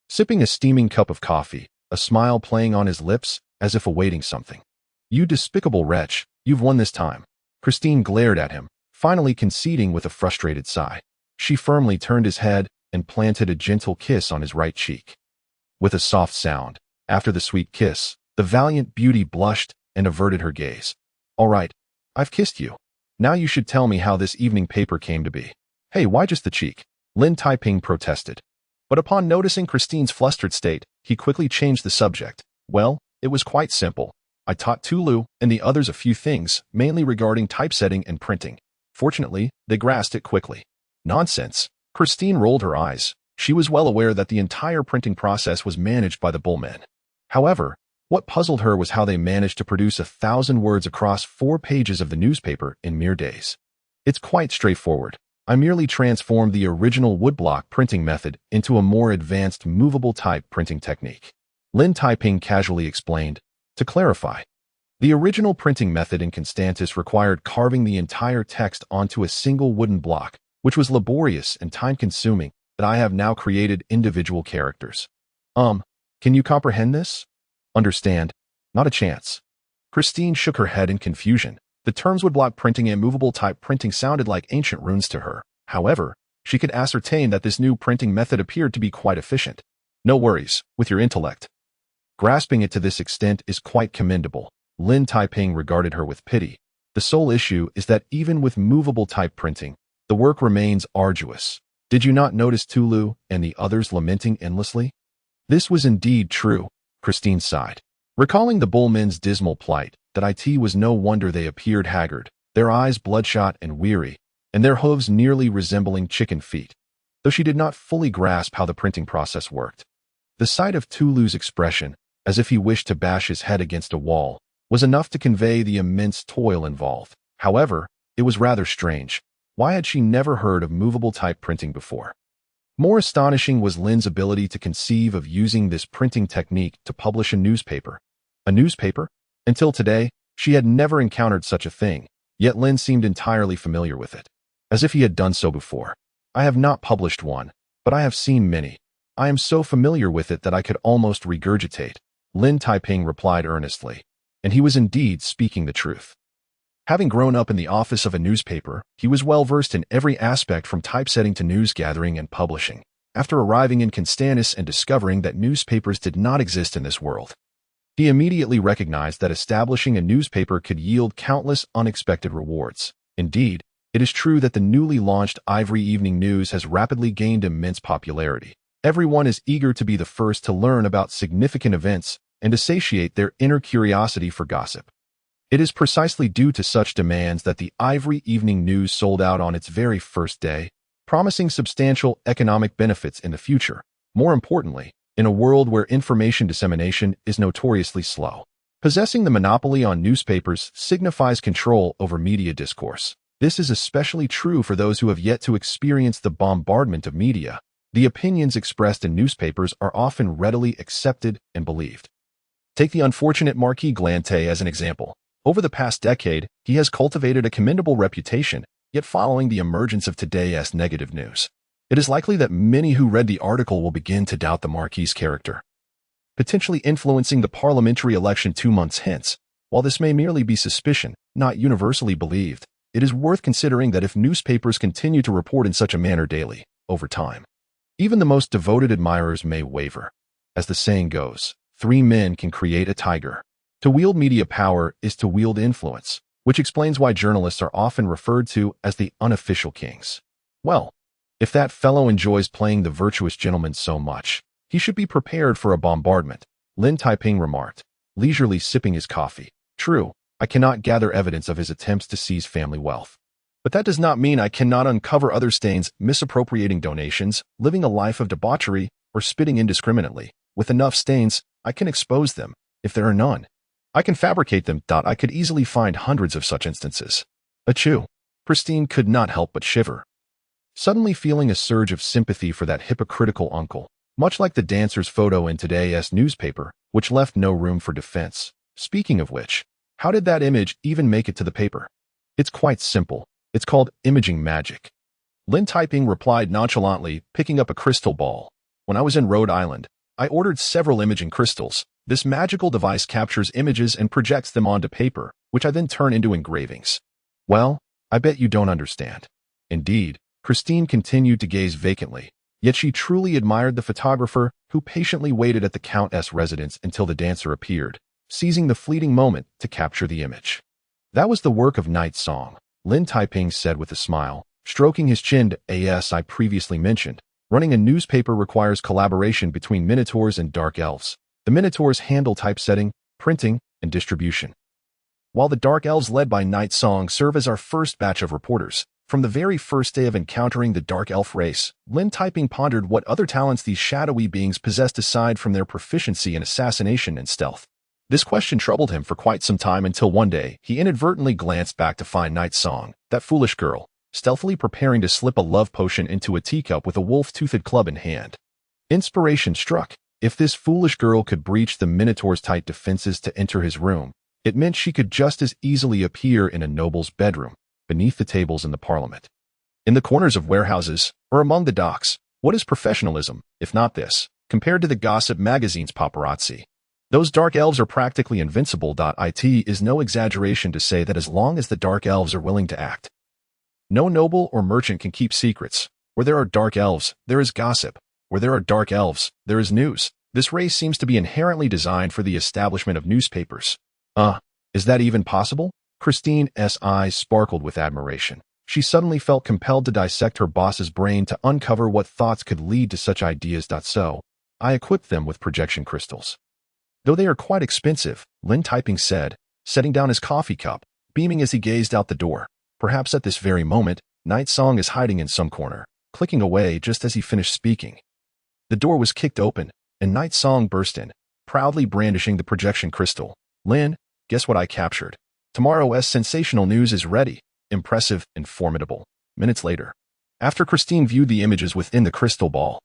sipping a steaming cup of coffee, a smile playing on his lips, as if awaiting something. You despicable wretch, you've won this time. Christine glared at him, finally conceding with a frustrated sigh. She firmly turned his head and planted a gentle kiss on his right cheek. With a soft sound, after the sweet kiss, the valiant beauty blushed and averted her gaze. All right, I've kissed you. Now you should tell me how this evening paper came to be. Hey, why just the cheek? Lin Taiping protested. But upon noticing Christine's flustered state, he quickly changed the subject. Well, it was quite simple. I taught Tulu and the others a few things, mainly regarding typesetting and printing. Fortunately, they grasped it quickly. Nonsense. Christine rolled her eyes. She was well aware that the entire printing process was managed by the bullmen. However, what puzzled her was how they managed to produce 1,000 words across 4 pages of the newspaper in mere days. It's quite straightforward. I merely transformed the original woodblock printing method into a more advanced movable type printing technique. Lin Taiping casually explained. To clarify, the original printing method in Constantis required carving the entire text onto a single wooden block, which was laborious and time-consuming, that I have now created individual characters. Can you comprehend this? Understand? Not a chance. Christine shook her head in confusion. The terms woodblock printing and movable type printing sounded like ancient runes to her. However, she could ascertain that this new printing method appeared to be quite efficient. No worries, with your intellect. Grasping it to this extent is quite commendable. Lin Taiping regarded her with pity. The sole issue is that even with movable type printing, the work remains arduous. Did you not notice Tulu and the others lamenting endlessly? This was indeed true, Christine sighed. Recalling the bullmen's dismal plight, that it was no wonder they appeared haggard, their eyes bloodshot and weary, and their hooves nearly resembling chicken feet, though she did not fully grasp how the printing process worked. The sight of Tulu's expression, as if he wished to bash his head against a wall, was enough to convey the immense toil involved. However, it was rather strange. Why had she never heard of movable type printing before? More astonishing was Lin's ability to conceive of using this printing technique to publish a newspaper. A newspaper? Until today, she had never encountered such a thing. Yet Lin seemed entirely familiar with it, as if he had done so before. I have not published one, but I have seen many. I am so familiar with it that I could almost regurgitate, Lin Taiping replied earnestly, and he was indeed speaking the truth. Having grown up in the office of a newspaper, he was well versed in every aspect from typesetting to news gathering and publishing, after arriving in Kantans and discovering that newspapers did not exist in this world. He immediately recognized that establishing a newspaper could yield countless unexpected rewards. Indeed, it is true that the newly launched Ivory Evening News has rapidly gained immense popularity. Everyone is eager to be the first to learn about significant events and to satiate their inner curiosity for gossip. It is precisely due to such demands that the Ivory Evening News sold out on its very first day, promising substantial economic benefits in the future. More importantly, in a world where information dissemination is notoriously slow, possessing the monopoly on newspapers signifies control over media discourse. This is especially true for those who have yet to experience the bombardment of media. The opinions expressed in newspapers are often readily accepted and believed. Take the unfortunate Marquis Glante as an example. Over the past decade, he has cultivated a commendable reputation, yet following the emergence of today's negative news, it is likely that many who read the article will begin to doubt the Marquis's character, potentially influencing the parliamentary election 2 months hence. While this may merely be suspicion, not universally believed, it is worth considering that if newspapers continue to report in such a manner daily, over time, even the most devoted admirers may waver. As the saying goes, 3 men can create a tiger. To wield media power is to wield influence, which explains why journalists are often referred to as the unofficial kings. Well, if that fellow enjoys playing the virtuous gentleman so much, he should be prepared for a bombardment, Lin Taiping remarked, leisurely sipping his coffee. True, I cannot gather evidence of his attempts to seize family wealth. But that does not mean I cannot uncover other stains, misappropriating donations, living a life of debauchery, or spitting indiscriminately. With enough stains, I can expose them, if there are none. I can fabricate them. I could easily find hundreds of such instances. Achoo! Christine could not help but shiver, suddenly feeling a surge of sympathy for that hypocritical uncle, much like the dancer's photo in today's newspaper, which left no room for defense. Speaking of which, how did that image even make it to the paper? It's quite simple. It's called imaging magic. Lin Taiping replied nonchalantly, picking up a crystal ball. When I was in Rhode Island, I ordered several imaging crystals. This magical device captures images and projects them onto paper, which I then turn into engravings. Well, I bet you don't understand. Indeed, Christine continued to gaze vacantly, yet she truly admired the photographer who patiently waited at the Countess' residence until the dancer appeared, seizing the fleeting moment to capture the image. That was the work of Night Song, Lin Taiping said with a smile, stroking his chin. As I previously mentioned, running a newspaper requires collaboration between Minotaurs and Dark Elves. The Minotaurs handle typesetting, printing, and distribution, while the Dark Elves led by Night Song serve as our first batch of reporters. From the very first day of encountering the Dark Elf race, Lin Taiping pondered what other talents these shadowy beings possessed aside from their proficiency in assassination and stealth. This question troubled him for quite some time until one day he inadvertently glanced back to find Night Song, that foolish girl, stealthily preparing to slip a love potion into a teacup with a wolf-toothed club in hand. Inspiration struck. If this foolish girl could breach the Minotaur's tight defenses to enter his room, it meant she could just as easily appear in a noble's bedroom, beneath the tables in the parliament, in the corners of warehouses, or among the docks. What is professionalism, if not this, compared to the gossip magazine's paparazzi? Those Dark Elves are practically invincible. It is no exaggeration to say that as long as the Dark Elves are willing to act, no noble or merchant can keep secrets. Where there are Dark Elves, there is gossip. Where there are Dark Elves, there is news. This race seems to be inherently designed for the establishment of newspapers. Is that even possible? Christine's eyes sparkled with admiration. She suddenly felt compelled to dissect her boss's brain to uncover what thoughts could lead to such ideas. So, I equipped them with projection crystals. Though they are quite expensive, Lin Taiping said, setting down his coffee cup, beaming as he gazed out the door. Perhaps at this very moment, Night Song is hiding in some corner, clicking away just as he finished speaking. The door was kicked open, and Night Song burst in, proudly brandishing the projection crystal. Lin, guess what I captured? Tomorrow's sensational news is ready, impressive and formidable. Minutes later, after Christine viewed the images within the crystal ball,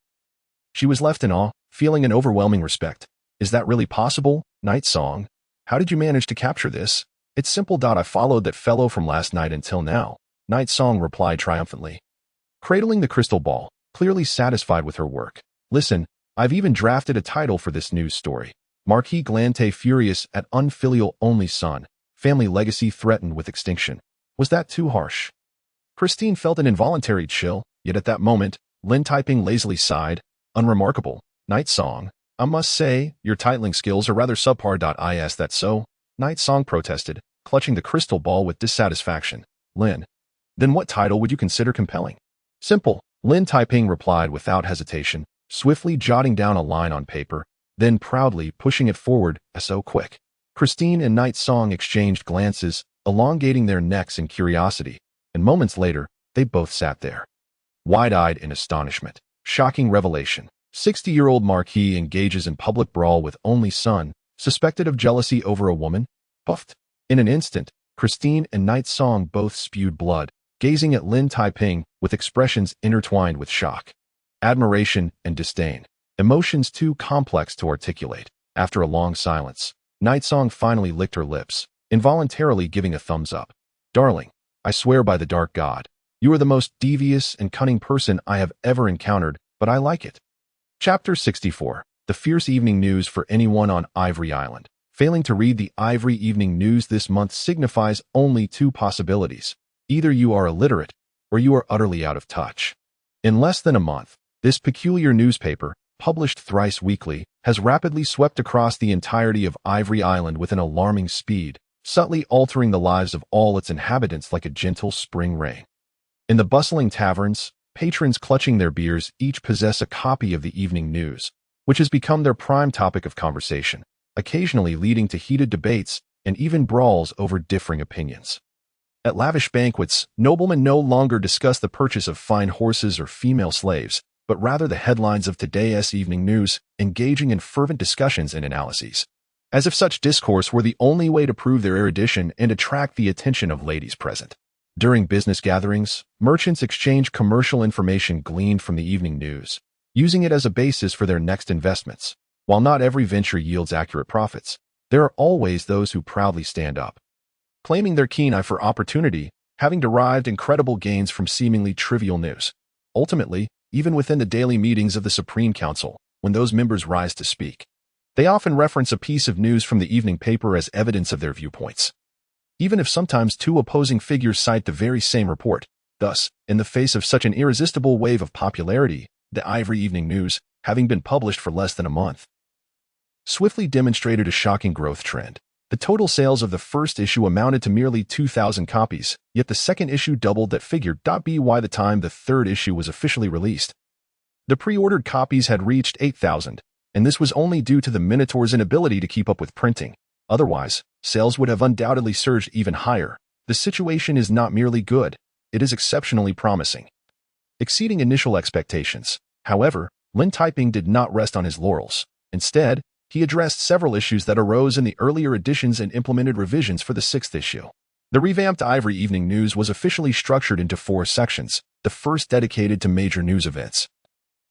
she was left in awe, feeling an overwhelming respect. Is that really possible, Night Song? How did you manage to capture this? It's simple. I followed that fellow from last night until now, Night Song replied triumphantly, cradling the crystal ball, clearly satisfied with her work. Listen, I've even drafted a title for this news story. Marquis Glante furious at unfilial only son, family legacy threatened with extinction. Was that too harsh? Christine felt an involuntary chill, yet at that moment, Lin Taiping lazily sighed. Unremarkable, Night Song. I must say, your titling skills are rather subpar. Is that so? Night Song protested, clutching the crystal ball with dissatisfaction. Lin. Then what title would you consider compelling? Simple, Lin Taiping replied without hesitation, swiftly jotting down a line on paper, then proudly pushing it forward. So quick. Christine and Night Song exchanged glances, elongating their necks in curiosity, and moments later, they both sat there, wide-eyed in astonishment. Shocking revelation. 60-year-old Marquis engages in public brawl with only son, suspected of jealousy over a woman? Puffed. In an instant, Christine and Night Song both spewed blood, gazing at Lin Taiping with expressions intertwined with shock, admiration, and disdain. Emotions too complex to articulate. After a long silence, Night Song finally licked her lips, involuntarily giving a thumbs up. Darling, I swear by the dark god, you are the most devious and cunning person I have ever encountered, but I like it. Chapter 64. The fierce evening news for anyone on Ivory Island. Failing to read the Ivory Evening News this month signifies only two possibilities. Either you are illiterate, or you are utterly out of touch. In less than a month, this peculiar newspaper, published thrice weekly, has rapidly swept across the entirety of Ivory Island with an alarming speed, subtly altering the lives of all its inhabitants like a gentle spring rain. In the bustling taverns, patrons clutching their beers each possess a copy of the evening news, which has become their prime topic of conversation, occasionally leading to heated debates and even brawls over differing opinions. At lavish banquets, noblemen no longer discuss the purchase of fine horses or female slaves, but rather the headlines of today's evening news, engaging in fervent discussions and analyses, as if such discourse were the only way to prove their erudition and attract the attention of ladies present. During business gatherings, merchants exchange commercial information gleaned from the evening news, using it as a basis for their next investments. While not every venture yields accurate profits, there are always those who proudly stand up, claiming their keen eye for opportunity, having derived incredible gains from seemingly trivial news. Ultimately, even within the daily meetings of the Supreme Council, when those members rise to speak, they often reference a piece of news from the evening paper as evidence of their viewpoints, even if sometimes two opposing figures cite the very same report. Thus, in the face of such an irresistible wave of popularity, the Ivory Evening News, having been published for less than a month, swiftly demonstrated a shocking growth trend. The total sales of the first issue amounted to merely 2,000 copies, yet the second issue doubled that figure. By the time the third issue was officially released, the pre-ordered copies had reached 8,000, and this was only due to the Minotaur's inability to keep up with printing. Otherwise, sales would have undoubtedly surged even higher. The situation is not merely good, it is exceptionally promising, exceeding initial expectations. However, Lin Taiping did not rest on his laurels. Instead, he addressed several issues that arose in the earlier editions and implemented revisions for the sixth issue. The revamped Ivory Evening News was officially structured into 4 sections, the first dedicated to major news events,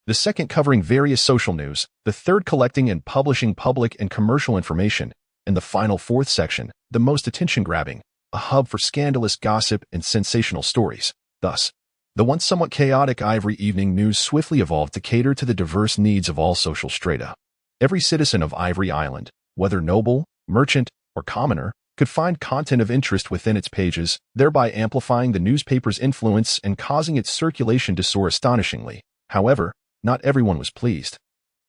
the second covering various social news, the third collecting and publishing public and commercial information, and the final 4th section, the most attention-grabbing, a hub for scandalous gossip and sensational stories. Thus, the once somewhat chaotic Ivory Evening News swiftly evolved to cater to the diverse needs of all social strata. Every citizen of Ivory Island, whether noble, merchant, or commoner, could find content of interest within its pages, thereby amplifying the newspaper's influence and causing its circulation to soar astonishingly. However, not everyone was pleased.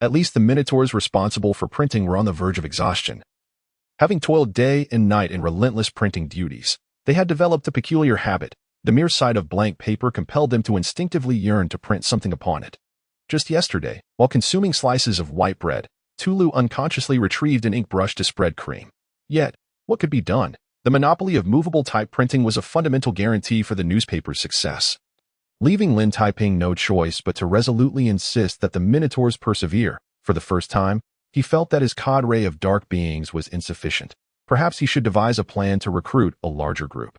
At least the Minotaurs responsible for printing were on the verge of exhaustion. Having toiled day and night in relentless printing duties, they had developed a peculiar habit. The mere sight of blank paper compelled them to instinctively yearn to print something upon it. Just yesterday, while consuming slices of white bread, Tulu unconsciously retrieved an ink brush to spread cream. Yet, what could be done? The monopoly of movable type printing was a fundamental guarantee for the newspaper's success, leaving Lin Taiping no choice but to resolutely insist that the Minotaurs persevere. For the first time, he felt that his cadre of dark beings was insufficient. Perhaps he should devise a plan to recruit a larger group.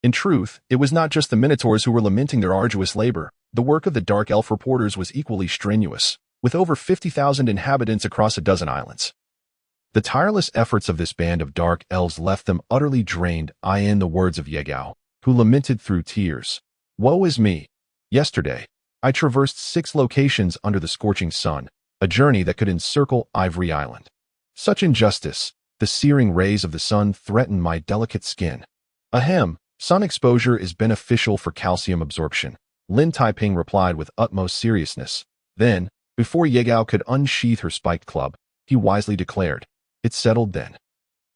In truth, it was not just the Minotaurs who were lamenting their arduous labor. The work of the Dark Elf reporters was equally strenuous, with over 50,000 inhabitants across a dozen islands. The tireless efforts of this band of dark elves left them utterly drained, in the words of Yegao, who lamented through tears. Woe is me! Yesterday, I traversed 6 locations under the scorching sun, a journey that could encircle Ivory Island. Such injustice! The searing rays of the sun threaten my delicate skin. Ahem, sun exposure is beneficial for calcium absorption, Lin Taiping replied with utmost seriousness. Then, before Yegao could unsheath her spiked club, he wisely declared, "It's settled then.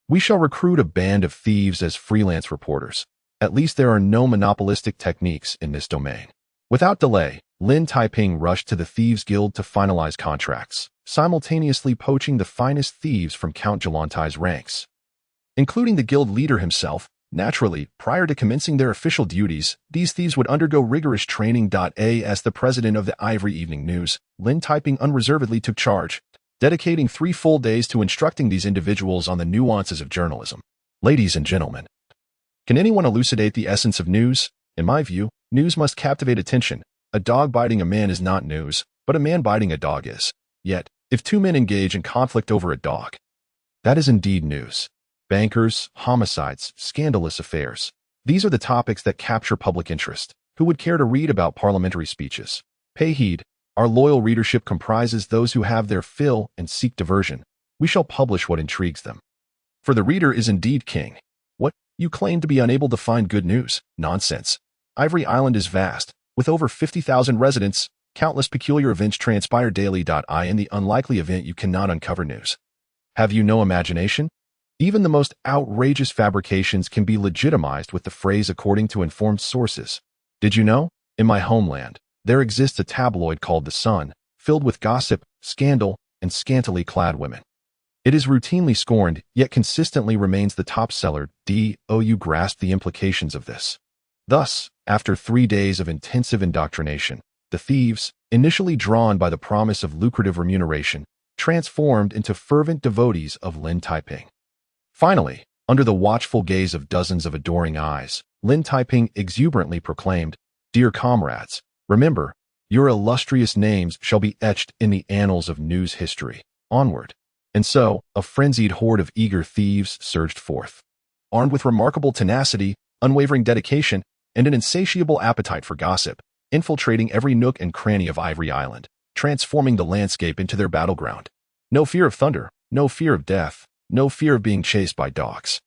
We shall recruit a band of thieves as freelance reporters. At least there are no monopolistic techniques in this domain." Without delay, Lin Taiping rushed to the Thieves Guild to finalize contracts, simultaneously poaching the finest thieves from Count Jalantai's ranks, including the guild leader himself. Naturally, prior to commencing their official duties, these thieves would undergo rigorous training. As the president of the Ivory Evening News, Lin Taiping unreservedly took charge, dedicating 3 full days to instructing these individuals on the nuances of journalism. Ladies and gentlemen, can anyone elucidate the essence of news? In my view, news must captivate attention. A dog biting a man is not news, but a man biting a dog is. Yet, if 2 men engage in conflict over a dog, that is indeed news. Bankers, homicides, scandalous affairs. These are the topics that capture public interest. Who would care to read about parliamentary speeches? Pay heed. Our loyal readership comprises those who have their fill and seek diversion. We shall publish what intrigues them. For the reader is indeed king. What? You claim to be unable to find good news? Nonsense. Ivory Island is vast, with over 50,000 residents. Countless peculiar events transpire daily. In the unlikely event you cannot uncover news, have you no imagination? Even the most outrageous fabrications can be legitimized with the phrase according to informed sources. Did you know? In my homeland, there exists a tabloid called The Sun, filled with gossip, scandal, and scantily clad women. It is routinely scorned, yet consistently remains the top seller. You grasp the implications of this. Thus, after 3 days of intensive indoctrination, the thieves, initially drawn by the promise of lucrative remuneration, transformed into fervent devotees of Lin Taiping. Finally, under the watchful gaze of dozens of adoring eyes, Lin Taiping exuberantly proclaimed, "Dear comrades, remember, your illustrious names shall be etched in the annals of news history. Onward." And so, a frenzied horde of eager thieves surged forth, armed with remarkable tenacity, unwavering dedication, and an insatiable appetite for gossip, infiltrating every nook and cranny of Ivory Island, transforming the landscape into their battleground. No fear of thunder, no fear of death, no fear of being chased by dogs.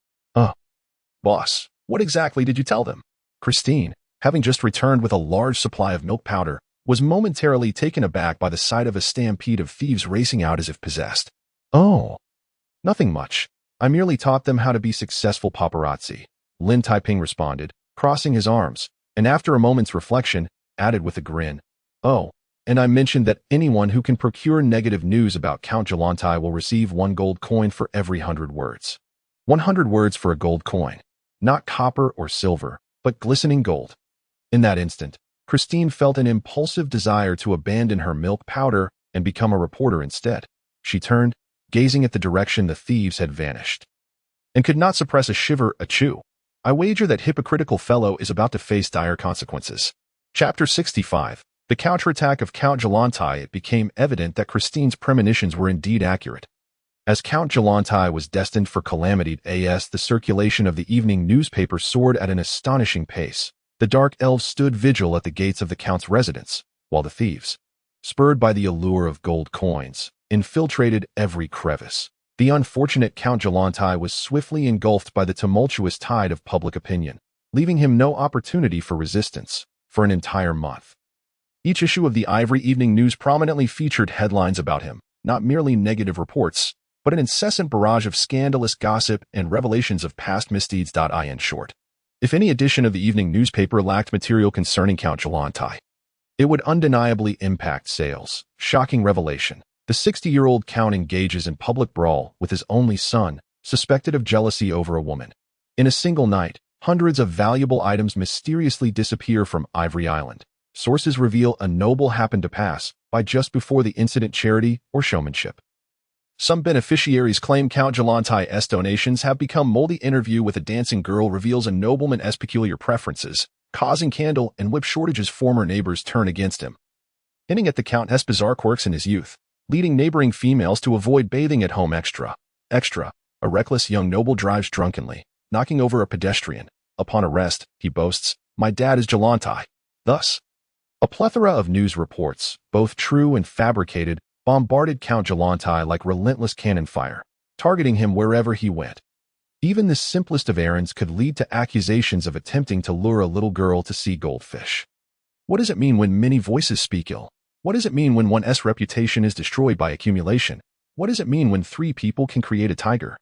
Boss, what exactly did you tell them? Christine, having just returned with a large supply of milk powder, was momentarily taken aback by the sight of a stampede of thieves racing out as if possessed. Oh, nothing much. I merely taught them how to be successful paparazzi, Lin Taiping responded, crossing his arms, and after a moment's reflection, added with a grin, "Oh, and I mentioned that anyone who can procure negative news about Count Jalantai will receive 1 gold coin for every 100 words. 100 words for a gold coin. Not copper or silver, but glistening gold." In that instant, Christine felt an impulsive desire to abandon her milk powder and become a reporter instead. She turned, gazing at the direction the thieves had vanished, and could not suppress a shiver. Achoo! I wager that hypocritical fellow is about to face dire consequences. Chapter 65. The counterattack of Count Jalantai. It became evident that Christine's premonitions were indeed accurate. As Count Jalantai was destined for calamity, the circulation of the evening newspaper soared at an astonishing pace. The dark elves stood vigil at the gates of the Count's residence, while the thieves, spurred by the allure of gold coins, infiltrated every crevice. The unfortunate Count Jalantai was swiftly engulfed by the tumultuous tide of public opinion, leaving him no opportunity for resistance for an entire month. Each issue of the Ivory Evening News prominently featured headlines about him, not merely negative reports, but an incessant barrage of scandalous gossip and revelations of past misdeeds. In short, if any edition of the evening newspaper lacked material concerning Count Jalantai, it would undeniably impact sales. Shocking revelation. The 60-year-old Count engages in public brawl with his only son, suspected of jealousy over a woman. In a single night, hundreds of valuable items mysteriously disappear from Ivory Island. Sources reveal a noble happened to pass by just before the incident charity or showmanship. Some beneficiaries claim Count Jalantai's donations have become moldy. Interview with a dancing girl reveals a nobleman's peculiar preferences, causing candle and whip shortages. Former neighbors turn against him, hinting at the Count's bizarre quirks in his youth, leading neighboring females to avoid bathing at home extra. Extra, a reckless young noble drives drunkenly, knocking over a pedestrian. Upon arrest, he boasts, "My dad is Jalantai." Thus, a plethora of news reports, both true and fabricated, bombarded Count Jalantai like relentless cannon fire, targeting him wherever he went. Even the simplest of errands could lead to accusations of attempting to lure a little girl to see goldfish. What does it mean when many voices speak ill? What does it mean when one's reputation is destroyed by accumulation? What does it mean when 3 people can create a tiger?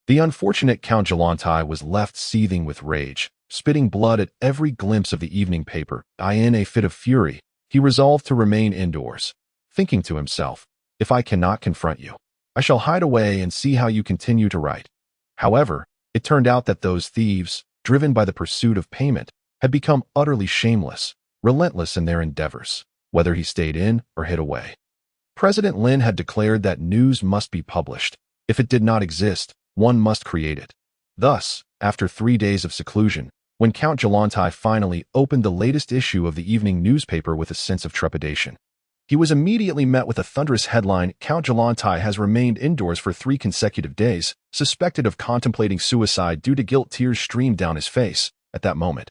The unfortunate Count Jalantai was left seething with rage, spitting blood at every glimpse of the evening paper. In a fit of fury, he resolved to remain indoors, thinking to himself, "If I cannot confront you, I shall hide away and see how you continue to write." However, it turned out that those thieves, driven by the pursuit of payment, had become utterly shameless, relentless in their endeavors, whether he stayed in or hid away. President Lin had declared that news must be published. If it did not exist, one must create it. Thus, after 3 days of seclusion, when Count Jalantai finally opened the latest issue of the evening newspaper with a sense of trepidation, he was immediately met with a thunderous headline: "Count Jalantai has remained indoors for 3 consecutive days, suspected of contemplating suicide due to guilt." Tears streamed down his face. At that moment,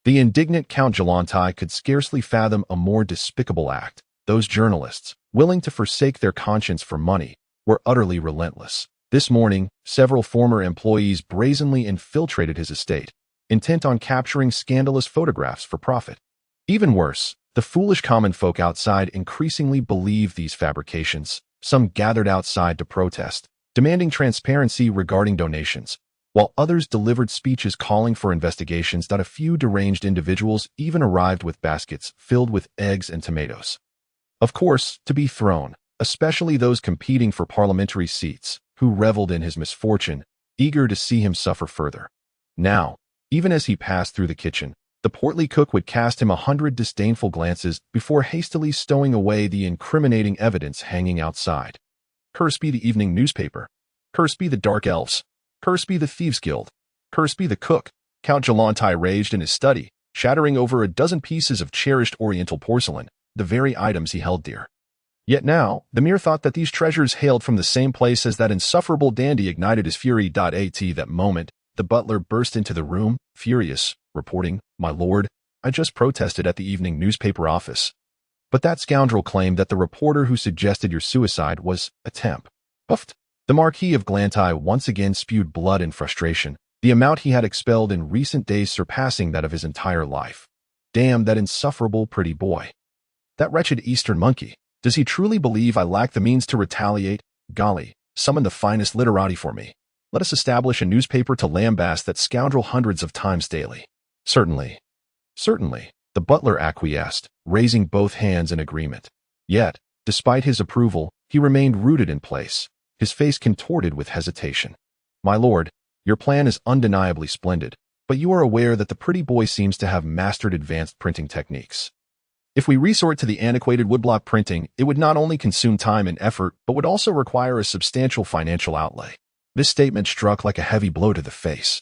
the indignant Count Jalantai could scarcely fathom a more despicable act. Those journalists, willing to forsake their conscience for money, were utterly relentless. This morning, several former employees brazenly infiltrated his estate, intent on capturing scandalous photographs for profit. Even worse, the foolish common folk outside increasingly believed these fabrications. Some gathered outside to protest, demanding transparency regarding donations, while others delivered speeches calling for investigations. A few deranged individuals even arrived with baskets filled with eggs and tomatoes, of course, to be thrown, especially those competing for parliamentary seats, who reveled in his misfortune, eager to see him suffer further. Now, even as he passed through the kitchen, the portly cook would cast him 100 disdainful glances before hastily stowing away the incriminating evidence hanging outside. Curse be the evening newspaper. Curse be the dark elves. Curse be the thieves' guild. Curse be the cook. Count Jalantai raged in his study, shattering over a dozen pieces of cherished oriental porcelain, the very items he held dear. Yet now, the mere thought that these treasures hailed from the same place as that insufferable dandy ignited his fury. At that moment, the butler burst into the room, furious, reporting, "My lord, I just protested at the evening newspaper office. But that scoundrel claimed that the reporter who suggested your suicide was a temp." Puffed. The Marquis of Glantai once again spewed blood in frustration, the amount he had expelled in recent days surpassing that of his entire life. Damn that insufferable pretty boy. That wretched Eastern monkey. Does he truly believe I lack the means to retaliate? Golly, summon the finest literati for me. Let us establish a newspaper to lambaste that scoundrel hundreds of times daily. Certainly. Certainly, the butler acquiesced, raising both hands in agreement. Yet, despite his approval, he remained rooted in place, his face contorted with hesitation. "My lord, your plan is undeniably splendid, but you are aware that the pretty boy seems to have mastered advanced printing techniques. If we resort to the antiquated woodblock printing, it would not only consume time and effort, but would also require a substantial financial outlay." This statement struck like a heavy blow to the face,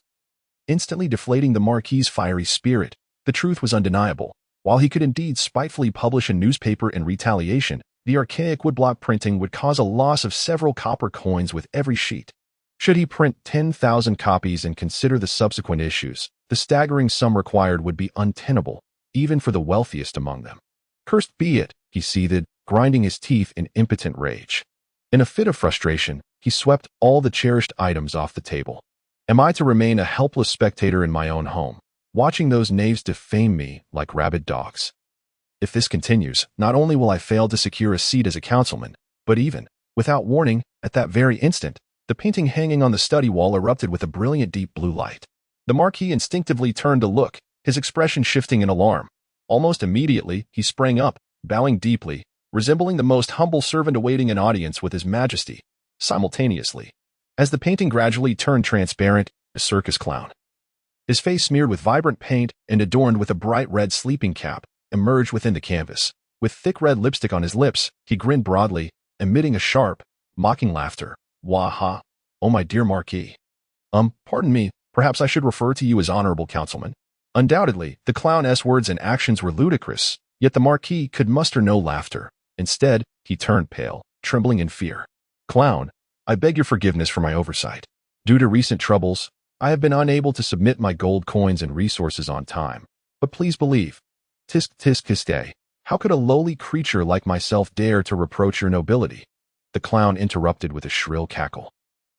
instantly deflating the Marquis's fiery spirit. The truth was undeniable. While he could indeed spitefully publish a newspaper in retaliation, the archaic woodblock printing would cause a loss of several copper coins with every sheet. Should he print 10,000 copies and consider the subsequent issues, the staggering sum required would be untenable, even for the wealthiest among them. "Cursed be it," he seethed, grinding his teeth in impotent rage. In a fit of frustration, he swept all the cherished items off the table. Am I to remain a helpless spectator in my own home, watching those knaves defame me like rabid dogs? If this continues, not only will I fail to secure a seat as a councilman, but even, without warning, at that very instant, the painting hanging on the study wall erupted with a brilliant deep blue light. The Marquis instinctively turned to look, his expression shifting in alarm. Almost immediately, he sprang up, bowing deeply, resembling the most humble servant awaiting an audience with His Majesty. Simultaneously, as the painting gradually turned transparent, a circus clown, his face smeared with vibrant paint and adorned with a bright red sleeping cap, emerged within the canvas. With thick red lipstick on his lips, he grinned broadly, emitting a sharp, mocking laughter. "Wah-ha! Oh, my dear Marquis. Pardon me, perhaps I should refer to you as Honorable Councilman." Undoubtedly, the clown's words and actions were ludicrous, yet the Marquis could muster no laughter. Instead, he turned pale, trembling in fear. "Clown, I beg your forgiveness for my oversight. Due to recent troubles, I have been unable to submit my gold coins and resources on time. But please believe, tisk tisk kiste, how could a lowly creature like myself dare to reproach your nobility? The clown interrupted with a shrill cackle,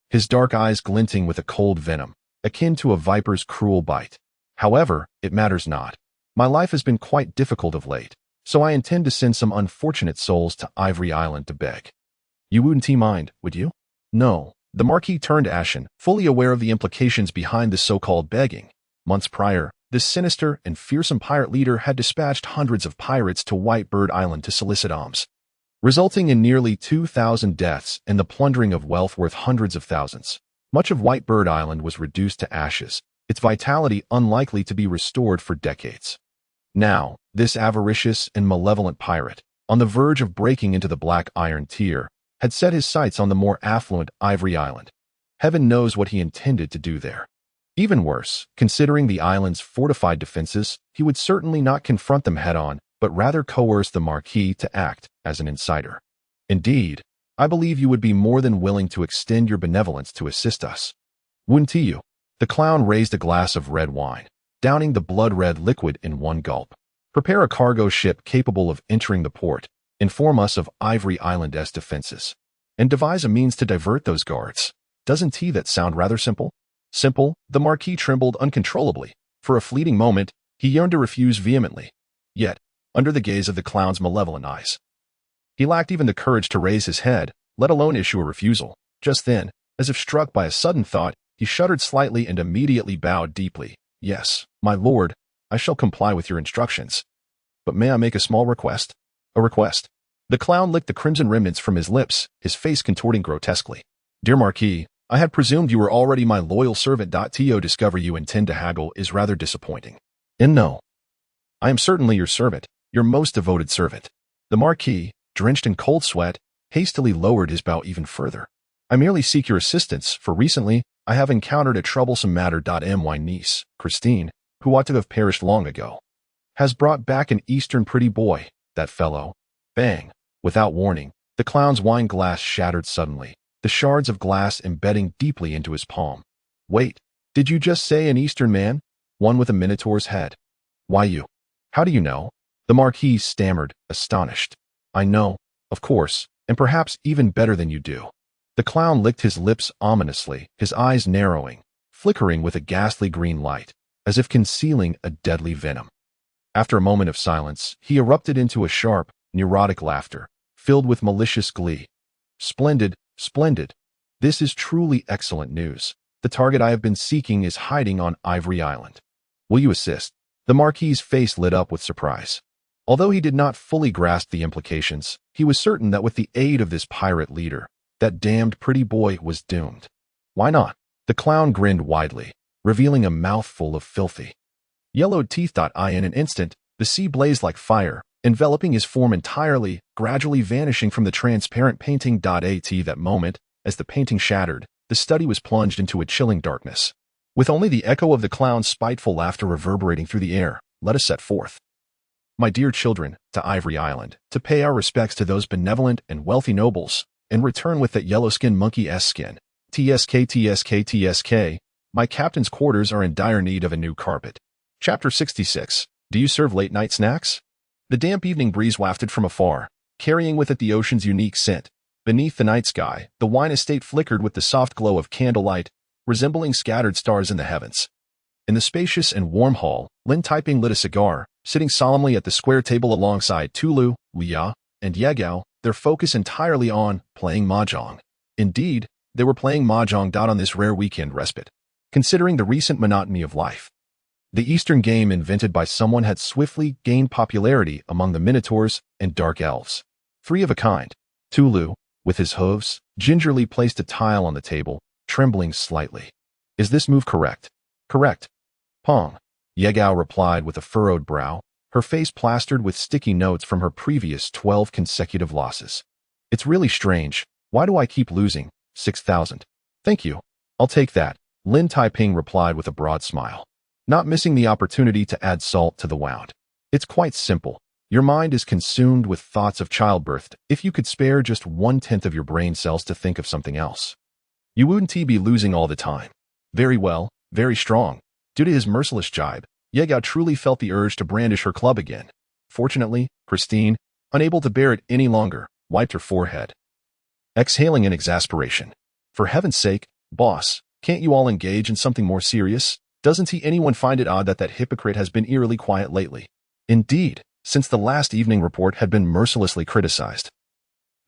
his dark eyes glinting with a cold venom, akin to a viper's cruel bite. However, it matters not. My life has been quite difficult of late, so I intend to send some unfortunate souls to Ivory Island to beg. You wouldn't mind, would you? No. The Marquis turned ashen, fully aware of the implications behind the so-called begging. Months prior, this sinister and fearsome pirate leader had dispatched hundreds of pirates to Whitebird Island to solicit alms, resulting in nearly 2,000 deaths and the plundering of wealth worth hundreds of thousands. Much of Whitebird Island was reduced to ashes, its vitality unlikely to be restored for decades. Now, this avaricious and malevolent pirate, on the verge of breaking into the Black Iron tier, had set his sights on the more affluent Ivory Island. Heaven knows what he intended to do there. Even worse, considering the island's fortified defenses, he would certainly not confront them head-on, but rather coerce the Marquis to act as an insider. Indeed, I believe you would be more than willing to extend your benevolence to assist us. Wouldn't you? The clown raised a glass of red wine, downing the blood-red liquid in one gulp. Prepare a cargo ship capable of entering the port, inform us of Ivory Island's defenses, and devise a means to divert those guards. Doesn't that sound rather simple? Simple? The Marquis trembled uncontrollably. For a fleeting moment, he yearned to refuse vehemently. Yet, under the gaze of the clown's malevolent eyes, he lacked even the courage to raise his head, let alone issue a refusal. Just then, as if struck by a sudden thought, he shuddered slightly and immediately bowed deeply. Yes, my lord, I shall comply with your instructions. But may I make a small request? A request. The clown licked the crimson remnants from his lips, his face contorting grotesquely. Dear Marquis, I had presumed you were already my loyal servant. To discover you intend to haggle is rather disappointing. And no, I am certainly your servant, your most devoted servant. The Marquis, drenched in cold sweat, hastily lowered his bow even further. I merely seek your assistance, for recently I have encountered a troublesome matter. My niece, Christine, who ought to have perished long ago, has brought back an Eastern pretty boy. That fellow. Bang. Without warning, the clown's wine glass shattered suddenly, the shards of glass embedding deeply into his palm. Wait, did you just say an Eastern man? One with a minotaur's head? Why you? How do you know? The Marquis stammered, astonished. I know, of course, and perhaps even better than you do. The clown licked his lips ominously, his eyes narrowing, flickering with a ghastly green light, as if concealing a deadly venom. After a moment of silence, he erupted into a sharp, neurotic laughter, filled with malicious glee. Splendid, splendid. This is truly excellent news. The target I have been seeking is hiding on Ivory Island. Will you assist? The Marquis's face lit up with surprise. Although he did not fully grasp the implications, he was certain that with the aid of this pirate leader, that damned pretty boy was doomed. Why not? The clown grinned widely, revealing a mouthful of filthy yellowed teeth. In an instant, the sea blazed like fire, enveloping his form entirely, gradually vanishing from the transparent painting. At that moment, as the painting shattered, the study was plunged into a chilling darkness. With only the echo of the clown's spiteful laughter reverberating through the air, let us set forth, my dear children, to Ivory Island, to pay our respects to those benevolent and wealthy nobles, and return with that yellow-skinned monkey-s skin. TSK. My captain's quarters are in dire need of a new carpet. Chapter 66. Do you serve late-night snacks? The damp evening breeze wafted from afar, carrying with it the ocean's unique scent. Beneath the night sky, the wine estate flickered with the soft glow of candlelight, resembling scattered stars in the heavens. In the spacious and warm hall, Lin Taiping lit a cigar, sitting solemnly at the square table alongside Tulu, Lia, and Yegao, their focus entirely on playing mahjong. Indeed, they were playing mahjong on this rare weekend respite, considering the recent monotony of life. The Eastern game invented by someone had swiftly gained popularity among the Minotaurs and Dark Elves. Three of a kind. Tulu, with his hooves, gingerly placed a tile on the table, trembling slightly. Is this move correct? Correct. Pong. Yegao replied with a furrowed brow, her face plastered with sticky notes from her previous 12 consecutive losses. It's really strange. Why do I keep losing? 6,000. Thank you. I'll take that, Lin Taiping replied with a broad smile, not missing the opportunity to add salt to the wound. It's quite simple. Your mind is consumed with thoughts of childbirth. If you could spare just 1/10 of your brain cells to think of something else, You wouldn't be losing all the time. Very well, very strong. Due to his merciless jibe, Yegao truly felt the urge to brandish her club again. Fortunately, Christine, unable to bear it any longer, wiped her forehead, exhaling in exasperation. For heaven's sake, boss, can't you all engage in something more serious? Doesn't anyone find it odd that that hypocrite has been eerily quiet lately? Indeed, since the last evening report had been mercilessly criticized.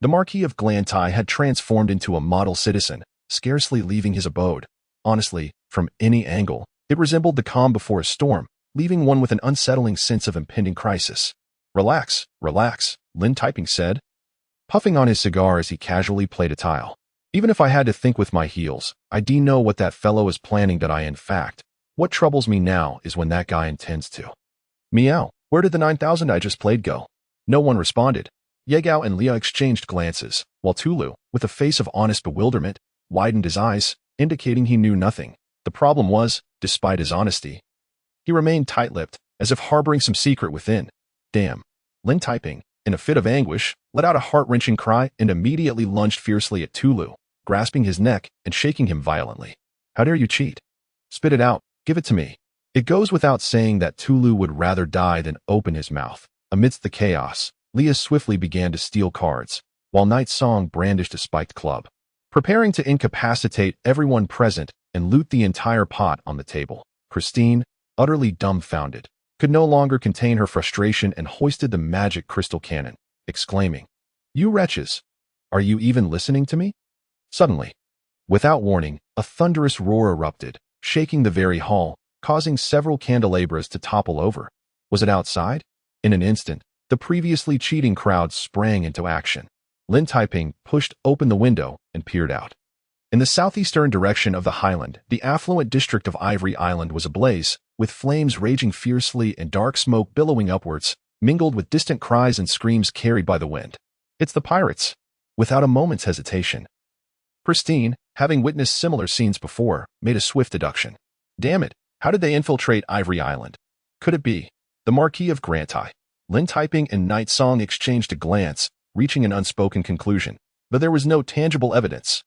The Marquis of Glantai had transformed into a model citizen, scarcely leaving his abode. Honestly, from any angle, it resembled the calm before a storm, leaving one with an unsettling sense of impending crisis. Relax, relax, Lin Typing said, puffing on his cigar as he casually played a tile. Even if I had to think with my heels, I do know what that fellow is planning that in fact. What troubles me now is when that guy intends to. Meow, where did the 9,000 I just played go? No one responded. Yegao and Leah exchanged glances, while Tulu, with a face of honest bewilderment, widened his eyes, indicating he knew nothing. The problem was, despite his honesty, he remained tight-lipped, as if harboring some secret within. Damn. Lin Typing, in a fit of anguish, let out a heart-wrenching cry and immediately lunged fiercely at Tulu, grasping his neck and shaking him violently. How dare you cheat? Spit it out. Give it to me. It goes without saying that Tulu would rather die than open his mouth. Amidst the chaos, Leah swiftly began to steal cards, while Night Song brandished a spiked club, preparing to incapacitate everyone present and loot the entire pot on the table. Christine, utterly dumbfounded, could no longer contain her frustration and hoisted the magic crystal cannon, exclaiming, "You wretches! Are you even listening to me?" Suddenly, without warning, a thunderous roar erupted, shaking the very hall, causing several candelabras to topple over. Was it outside? In an instant, the previously cheating crowd sprang into action. Lin Typing pushed open the window and peered out. In the southeastern direction of the highland, the affluent district of Ivory Island was ablaze, with flames raging fiercely and dark smoke billowing upwards, mingled with distant cries and screams carried by the wind. It's the pirates! Without a moment's hesitation, Christine, having witnessed similar scenes before, made a swift deduction. Damn it, how did they infiltrate Ivory Island? Could it be the Marquis of Grantai? Lin Typing and Night Song exchanged a glance, reaching an unspoken conclusion, but there was no tangible evidence.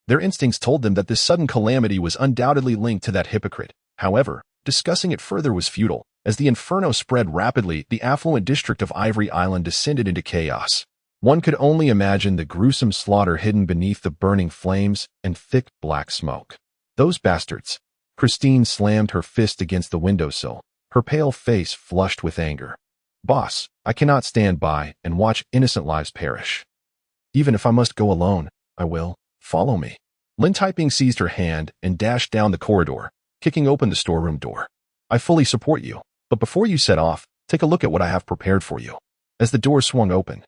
Their instincts told them that this sudden calamity was undoubtedly linked to that hypocrite. However, discussing it further was futile. As the inferno spread rapidly, the affluent district of Ivory Island descended into chaos. One could only imagine the gruesome slaughter hidden beneath the burning flames and thick black smoke. Those bastards! Christine slammed her fist against the windowsill, her pale face flushed with anger. Boss, I cannot stand by and watch innocent lives perish. Even if I must go alone, I will. Follow me. Lin Typing seized her hand and dashed down the corridor, kicking open the storeroom door. I fully support you, but before you set off, take a look at what I have prepared for you. As the door swung open,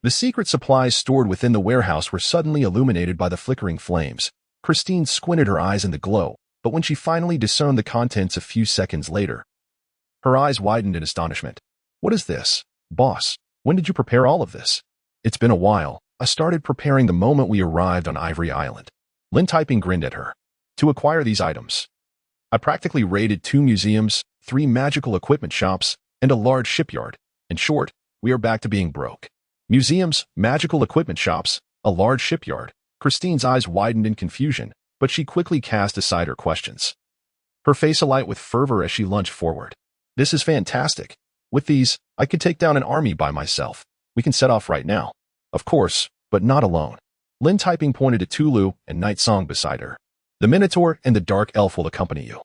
the secret supplies stored within the warehouse were suddenly illuminated by the flickering flames. Christine squinted her eyes in the glow, but when she finally discerned the contents a few seconds later, her eyes widened in astonishment. What is this? Boss, when did you prepare all of this? It's been a while. I started preparing the moment we arrived on Ivory Island. Lin Typing grinned at her. To acquire these items, I practically raided 2 museums, 3 magical equipment shops, and a large shipyard. In short, we are back to being broke. Museums, magical equipment shops, a large shipyard. Christine's eyes widened in confusion, but she quickly cast aside her questions, her face alight with fervor as she lunged forward. This is fantastic. With these, I could take down an army by myself. We can set off right now. Of course, but not alone. Lin Typing pointed to Tulu and Night Song beside her. The Minotaur and the Dark Elf will accompany you.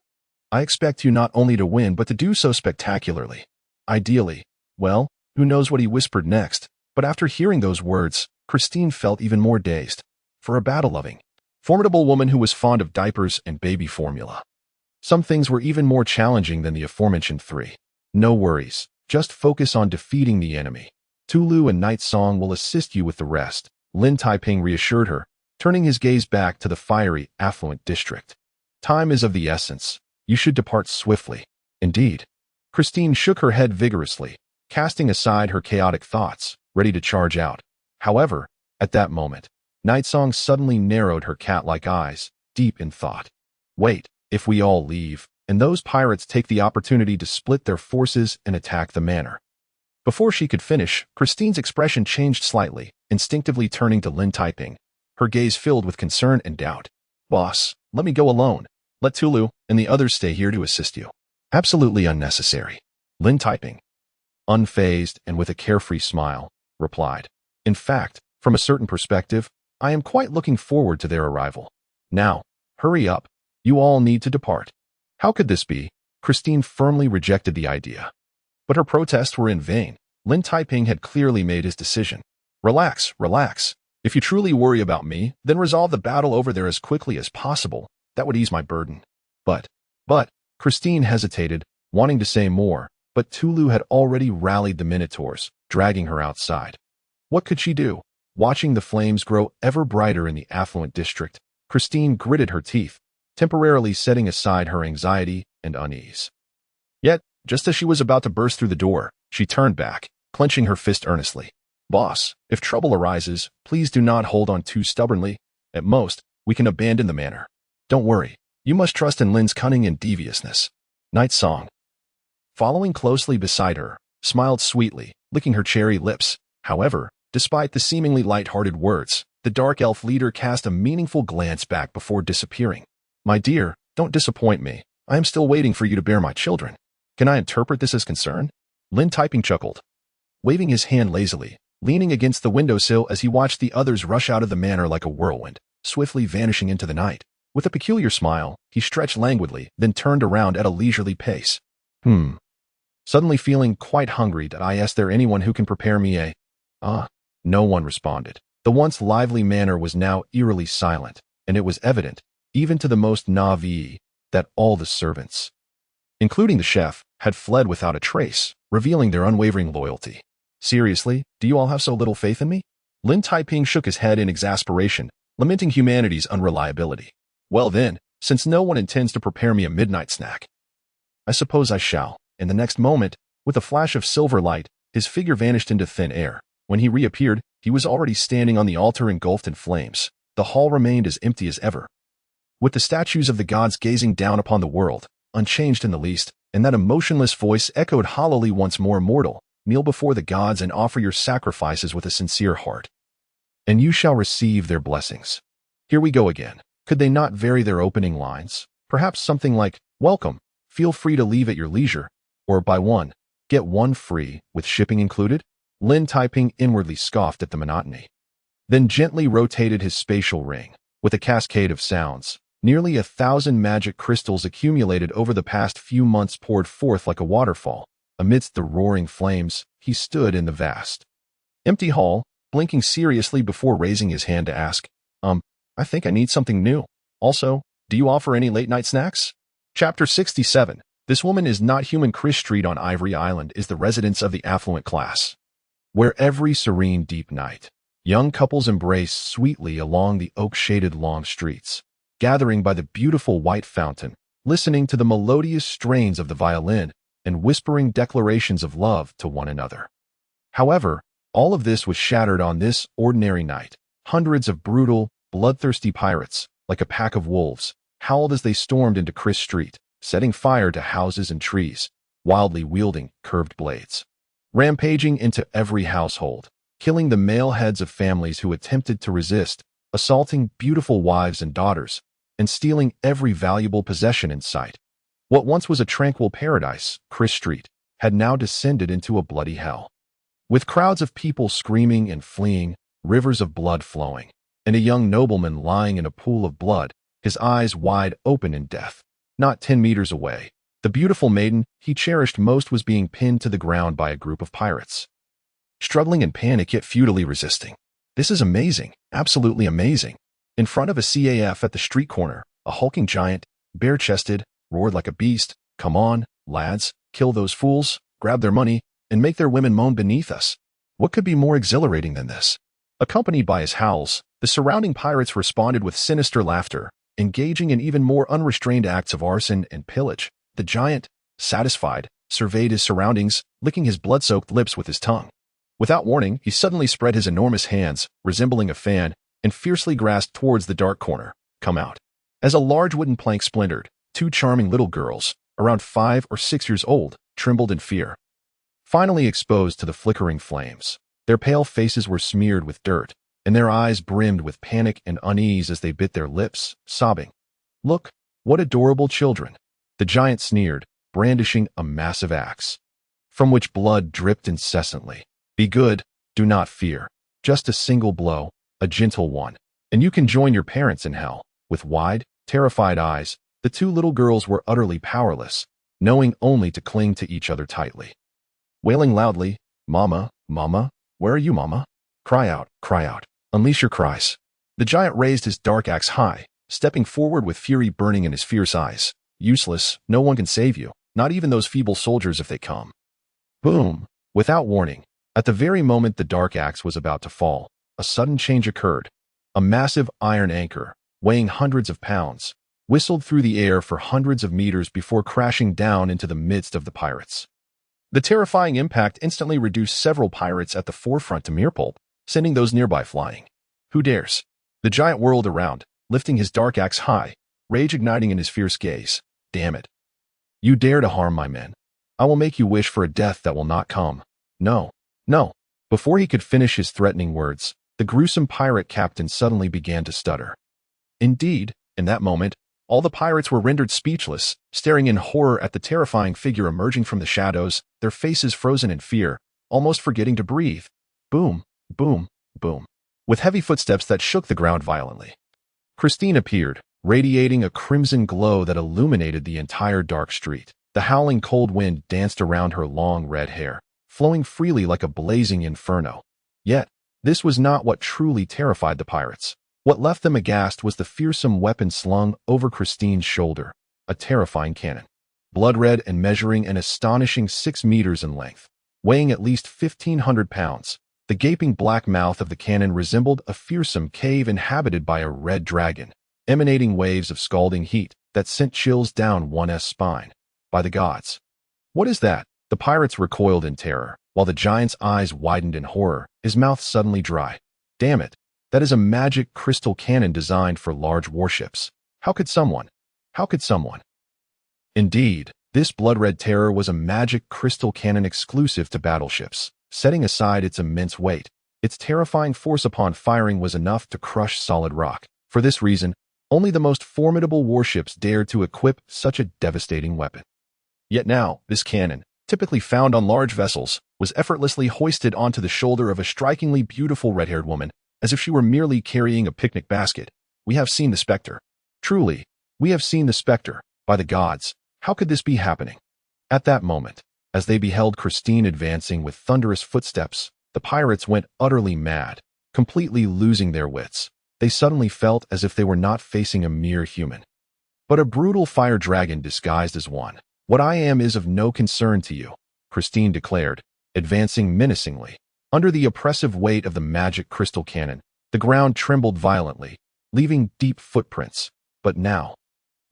I expect you not only to win but to do so spectacularly. Ideally. Well, who knows what he whispered next, but after hearing those words, Christine felt even more dazed. For a battle-loving, formidable woman who was fond of diapers and baby formula, some things were even more challenging than the aforementioned 3. No worries, just focus on defeating the enemy. Tulu and Night Song will assist you with the rest, Lin Typing reassured her, turning his gaze back to the fiery, affluent district. Time is of the essence. You should depart swiftly. Indeed. Christine shook her head vigorously, casting aside her chaotic thoughts, ready to charge out. However, at that moment, Night Song suddenly narrowed her cat-like eyes, deep in thought. Wait, if we all leave, and those pirates take the opportunity to split their forces and attack the manor. Before she could finish, Christine's expression changed slightly, instinctively turning to Lin Typing. her gaze filled with concern and doubt. "Boss, let me go alone. Let Tulu and the others stay here to assist you." "Absolutely unnecessary," Lin typing, unfazed and with a carefree smile, replied. "In fact, from a certain perspective, I am quite looking forward to their arrival. Now, hurry up. You all need to depart." How could this be? Christine firmly rejected the idea. But her protests were in vain. Lin Taiping had clearly made his decision. Relax, relax. If you truly worry about me, then resolve the battle over there as quickly as possible. That would ease my burden. But, Christine hesitated, wanting to say more, but Tulu had already rallied the Minotaurs, dragging her outside. What could she do? Watching the flames grow ever brighter in the affluent district, Christine gritted her teeth, temporarily setting aside her anxiety and unease. Yet, just as she was about to burst through the door, she turned back, clenching her fist earnestly. "Boss, if trouble arises, please do not hold on too stubbornly. At most, we can abandon the manor. Don't worry, you must trust in Lin's cunning and deviousness." Night Song, following closely beside her, smiled sweetly, licking her cherry lips. However, despite the seemingly light-hearted words, the dark elf leader cast a meaningful glance back before disappearing. "My dear, don't disappoint me. I am still waiting for you to bear my children. Can I interpret this as concern?" Lin Taiping chuckled, waving his hand lazily, leaning against the windowsill as he watched the others rush out of the manor like a whirlwind, swiftly vanishing into the night. With a peculiar smile, he stretched languidly, then turned around at a leisurely pace. Suddenly feeling quite hungry, did I ask there anyone who can prepare me a... No one responded. The once lively manor was now eerily silent, and it was evident, even to the most naive, that all the servants, including the chef, had fled without a trace, revealing their unwavering loyalty. "Seriously, do you all have so little faith in me?" Lin Taiping shook his head in exasperation, lamenting humanity's unreliability. "Well then, since no one intends to prepare me a midnight snack, I suppose I shall." In the next moment, with a flash of silver light, his figure vanished into thin air. When he reappeared, he was already standing on the altar engulfed in flames. The hall remained as empty as ever, with the statues of the gods gazing down upon the world, unchanged in the least, and that emotionless voice echoed hollowly once more, "Mortal, kneel before the gods and offer your sacrifices with a sincere heart, and you shall receive their blessings." Here we go again. Could they not vary their opening lines? Perhaps something like, "Welcome, feel free to leave at your leisure," or "Buy one, get one free, with shipping included?" Lin Taiping inwardly scoffed at the monotony, then gently rotated his spatial ring. With a cascade of sounds, nearly 1,000 magic crystals accumulated over the past few months poured forth like a waterfall. Amidst the roaring flames, he stood in the vast, empty hall, blinking seriously before raising his hand to ask, I think I need something new. Also, do you offer any late-night snacks?" Chapter 67. This woman is not human. Chris Street on Ivory Island is the residence of the affluent class, where every serene deep night, young couples embrace sweetly along the oak-shaded long streets, gathering by the beautiful white fountain, listening to the melodious strains of the violin, and whispering declarations of love to one another. However, all of this was shattered on this ordinary night. Hundreds of brutal, bloodthirsty pirates, like a pack of wolves, howled as they stormed into Chris Street, setting fire to houses and trees, wildly wielding curved blades, rampaging into every household, killing the male heads of families who attempted to resist, assaulting beautiful wives and daughters, and stealing every valuable possession in sight. What once was a tranquil paradise, Chris Street, had now descended into a bloody hell, with crowds of people screaming and fleeing, rivers of blood flowing, and a young nobleman lying in a pool of blood, his eyes wide open in death. Not 10 meters away, the beautiful maiden he cherished most was being pinned to the ground by a group of pirates, struggling in panic yet futilely resisting. This is amazing, absolutely amazing. In front of a CAF at the street corner, a hulking giant, bare-chested, roared like a beast, "Come on, lads, kill those fools, grab their money, and make their women moan beneath us." What could be more exhilarating than this? Accompanied by his howls, the surrounding pirates responded with sinister laughter, engaging in even more unrestrained acts of arson and pillage. The giant, satisfied, surveyed his surroundings, licking his blood-soaked lips with his tongue. Without warning, he suddenly spread his enormous hands, resembling a fan, and fiercely grasped towards the dark corner. "Come out." As a large wooden plank splintered, 2 charming little girls, around 5 or 6 years old, trembled in fear, finally exposed to the flickering flames. Their pale faces were smeared with dirt, and their eyes brimmed with panic and unease as they bit their lips, sobbing. "Look, what adorable children," the giant sneered, brandishing a massive axe, from which blood dripped incessantly. "Be good, do not fear. Just a single blow, a gentle one, and you can join your parents in hell." With wide, terrified eyes, the two little girls were utterly powerless, knowing only to cling to each other tightly. Wailing loudly, "Mama, Mama, where are you, Mama? Cry out, unleash your cries." The giant raised his dark axe high, stepping forward with fury burning in his fierce eyes. "Useless, no one can save you, not even those feeble soldiers if they come." Boom! Without warning, at the very moment the dark axe was about to fall, a sudden change occurred. A massive iron anchor, weighing hundreds of pounds, whistled through the air for hundreds of meters before crashing down into the midst of the pirates. The terrifying impact instantly reduced several pirates at the forefront to mere pulp, sending those nearby flying. "Who dares?" The giant whirled around, lifting his dark axe high, rage igniting in his fierce gaze. "Damn it. You dare to harm my men. I will make you wish for a death that will not come. No, no." Before he could finish his threatening words, the gruesome pirate captain suddenly began to stutter. Indeed, in that moment, all the pirates were rendered speechless, staring in horror at the terrifying figure emerging from the shadows, their faces frozen in fear, almost forgetting to breathe. Boom, boom, boom. With heavy footsteps that shook the ground violently, Christine appeared, radiating a crimson glow that illuminated the entire dark street. The howling cold wind danced around her long red hair, flowing freely like a blazing inferno. Yet, this was not what truly terrified the pirates. What left them aghast was the fearsome weapon slung over Christine's shoulder, a terrifying cannon. Blood-red and measuring an astonishing 6 meters in length, weighing at least 1,500 pounds, the gaping black mouth of the cannon resembled a fearsome cave inhabited by a red dragon, emanating waves of scalding heat that sent chills down one's spine. By the gods! What is that? The pirates recoiled in terror, while the giant's eyes widened in horror, his mouth suddenly dry. Damn it! That is a magic crystal cannon designed for large warships. How could someone? Indeed, this blood-red terror was a magic crystal cannon exclusive to battleships. Setting aside its immense weight, its terrifying force upon firing was enough to crush solid rock. For this reason, only the most formidable warships dared to equip such a devastating weapon. Yet now, this cannon, typically found on large vessels, was effortlessly hoisted onto the shoulder of a strikingly beautiful red-haired woman, as if she were merely carrying a picnic basket. We have seen the specter. Truly, we have seen the specter. By the gods, how could this be happening? At that moment, as they beheld Christine advancing with thunderous footsteps, the pirates went utterly mad, completely losing their wits. They suddenly felt as if they were not facing a mere human, but a brutal fire dragon disguised as one. "What I am is of no concern to you," Christine declared, advancing menacingly. Under the oppressive weight of the magic crystal cannon, the ground trembled violently, leaving deep footprints. "But now,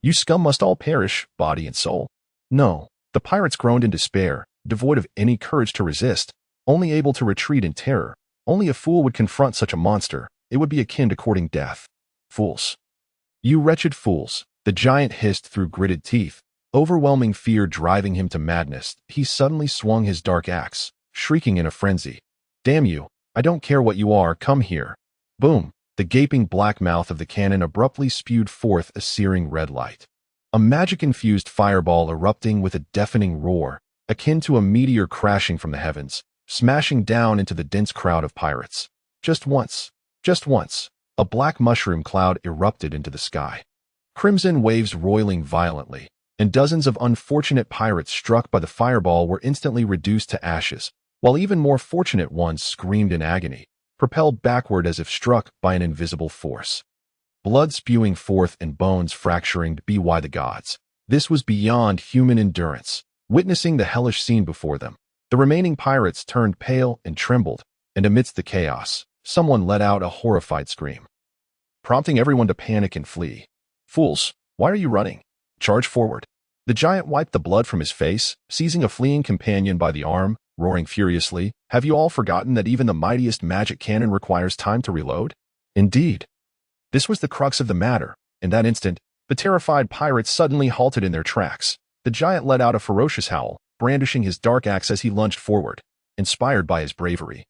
you scum must all perish, body and soul." "No." The pirates groaned in despair, devoid of any courage to resist, only able to retreat in terror. Only a fool would confront such a monster. It would be akin to courting death. "Fools. You wretched fools," the giant hissed through gritted teeth, overwhelming fear driving him to madness. He suddenly swung his dark axe, shrieking in a frenzy. "Damn you, I don't care what you are, come here." Boom! The gaping black mouth of the cannon abruptly spewed forth a searing red light. A magic-infused fireball erupting with a deafening roar, akin to a meteor crashing from the heavens, smashing down into the dense crowd of pirates. Just once, a black mushroom cloud erupted into the sky. Crimson waves roiling violently, and dozens of unfortunate pirates struck by the fireball were instantly reduced to ashes, while even more fortunate ones screamed in agony, propelled backward as if struck by an invisible force. Blood spewing forth and bones fracturing. By the gods! This was beyond human endurance. Witnessing the hellish scene before them, the remaining pirates turned pale and trembled, and amidst the chaos, someone let out a horrified scream, prompting everyone to panic and flee. "Fools, why are you running? Charge forward." The giant wiped the blood from his face, seizing a fleeing companion by the arm, roaring furiously, "Have you all forgotten that even the mightiest magic cannon requires time to reload?" Indeed, this was the crux of the matter. In that instant, the terrified pirates suddenly halted in their tracks. The giant let out a ferocious howl, brandishing his dark axe as he lunged forward, inspired by his bravery.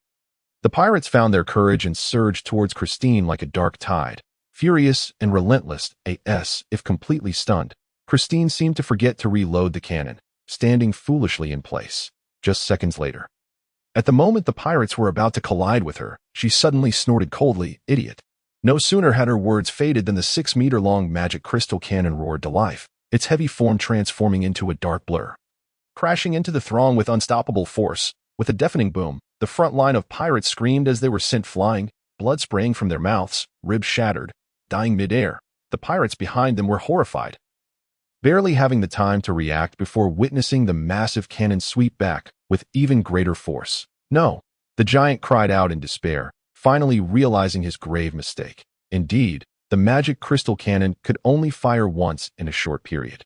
The pirates found their courage and surged towards Christine like a dark tide. Furious and relentless, if completely stunned, Christine seemed to forget to reload the cannon, standing foolishly in place. Just seconds later, at the moment the pirates were about to collide with her, she suddenly snorted coldly, "Idiot." No sooner had her words faded than the 6-meter-long magic crystal cannon roared to life, its heavy form transforming into a dark blur. Crashing into the throng with unstoppable force, with a deafening boom, the front line of pirates screamed as they were sent flying, blood spraying from their mouths, ribs shattered, dying mid-air. The pirates behind them were horrified, barely having the time to react before witnessing the massive cannon sweep back with even greater force. "No!" the giant cried out in despair, finally realizing his grave mistake. Indeed, the magic crystal cannon could only fire once in a short period.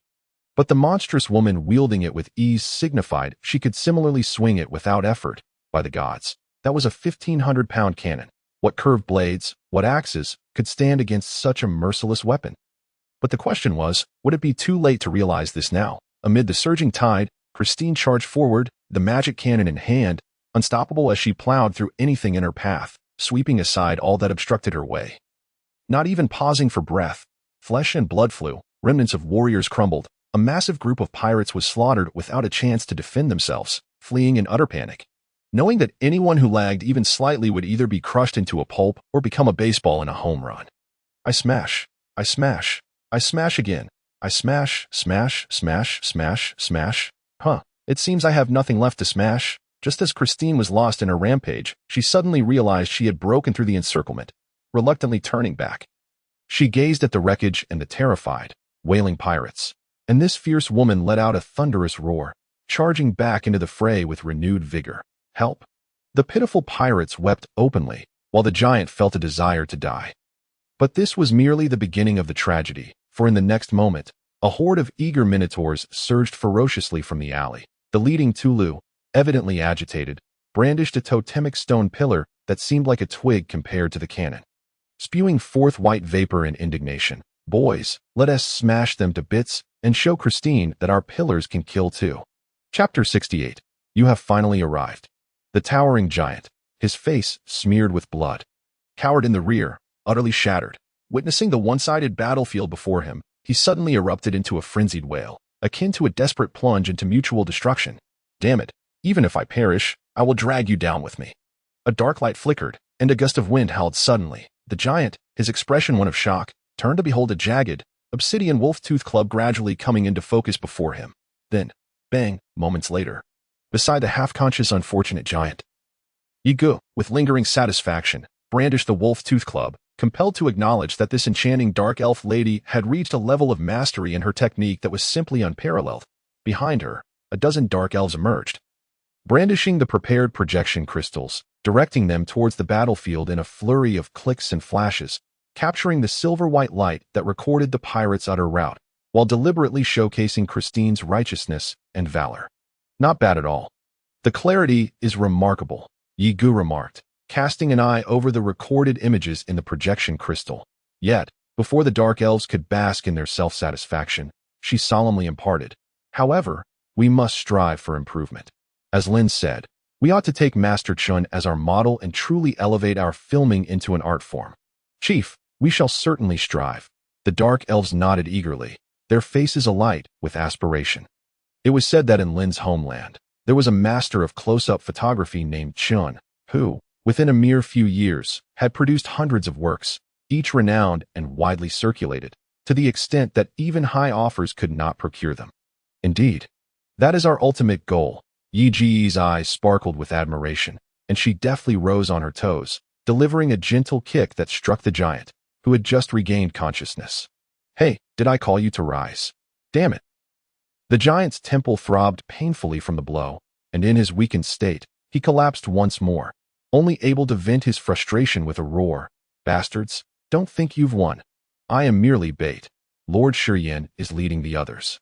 But the monstrous woman wielding it with ease signified she could similarly swing it without effort. By the gods, that was a 1,500-pound cannon. What curved blades, what axes, could stand against such a merciless weapon? But the question was, would it be too late to realize this now? Amid the surging tide, Christine charged forward, the magic cannon in hand, unstoppable as she plowed through anything in her path, sweeping aside all that obstructed her way. Not even pausing for breath, flesh and blood flew, remnants of warriors crumbled, a massive group of pirates was slaughtered without a chance to defend themselves, fleeing in utter panic, knowing that anyone who lagged even slightly would either be crushed into a pulp or become a baseball in a home run. I smash, I smash, I smash again, I smash, smash, smash, smash, smash. It seems I have nothing left to smash. Just as Christine was lost in her rampage, she suddenly realized she had broken through the encirclement, reluctantly turning back. She gazed at the wreckage and the terrified, wailing pirates, and this fierce woman let out a thunderous roar, charging back into the fray with renewed vigor. Help! The pitiful pirates wept openly, while the giant felt a desire to die. But this was merely the beginning of the tragedy, for in the next moment, a horde of eager minotaurs surged ferociously from the alley. The leading Tulu, evidently agitated, brandished a totemic stone pillar that seemed like a twig compared to the cannon. Spewing forth white vapor and indignation, "Boys, let us smash them to bits and show Christine that our pillars can kill too." Chapter 68. You have finally arrived. The towering giant, his face smeared with blood, cowered in the rear, utterly shattered. Witnessing the one-sided battlefield before him, he suddenly erupted into a frenzied wail, akin to a desperate plunge into mutual destruction. "Damn it, even if I perish, I will drag you down with me." A dark light flickered, and a gust of wind howled suddenly. The giant, his expression one of shock, turned to behold a jagged, obsidian wolf-tooth club gradually coming into focus before him. Then, bang, moments later, beside the half-conscious unfortunate giant, Yigu, with lingering satisfaction, brandished the wolf-tooth club, compelled to acknowledge that this enchanting dark elf lady had reached a level of mastery in her technique that was simply unparalleled. Behind her, a dozen dark elves emerged, brandishing the prepared projection crystals, directing them towards the battlefield in a flurry of clicks and flashes, capturing the silver-white light that recorded the pirates' utter rout, while deliberately showcasing Christine's righteousness and valor. "Not bad at all. The clarity is remarkable," Yigu remarked, casting an eye over the recorded images in the projection crystal. Yet, before the dark elves could bask in their self-satisfaction, she solemnly imparted, "However, we must strive for improvement. As Lin said, we ought to take Master Chun as our model and truly elevate our filming into an art form." "Chief, we shall certainly strive." The dark elves nodded eagerly, their faces alight with aspiration. It was said that in Lin's homeland, there was a master of close-up photography named Chun, who, within a mere few years, had produced hundreds of works, each renowned and widely circulated, to the extent that even high offers could not procure them. "Indeed, that is our ultimate goal." Yi Ji's eyes sparkled with admiration, and she deftly rose on her toes, delivering a gentle kick that struck the giant, who had just regained consciousness. "Hey, did I call you to rise? Damn it." The giant's temple throbbed painfully from the blow, and in his weakened state, he collapsed once more, only able to vent his frustration with a roar. "Bastards, don't think you've won. I am merely bait. Lord Shiryan is leading the others."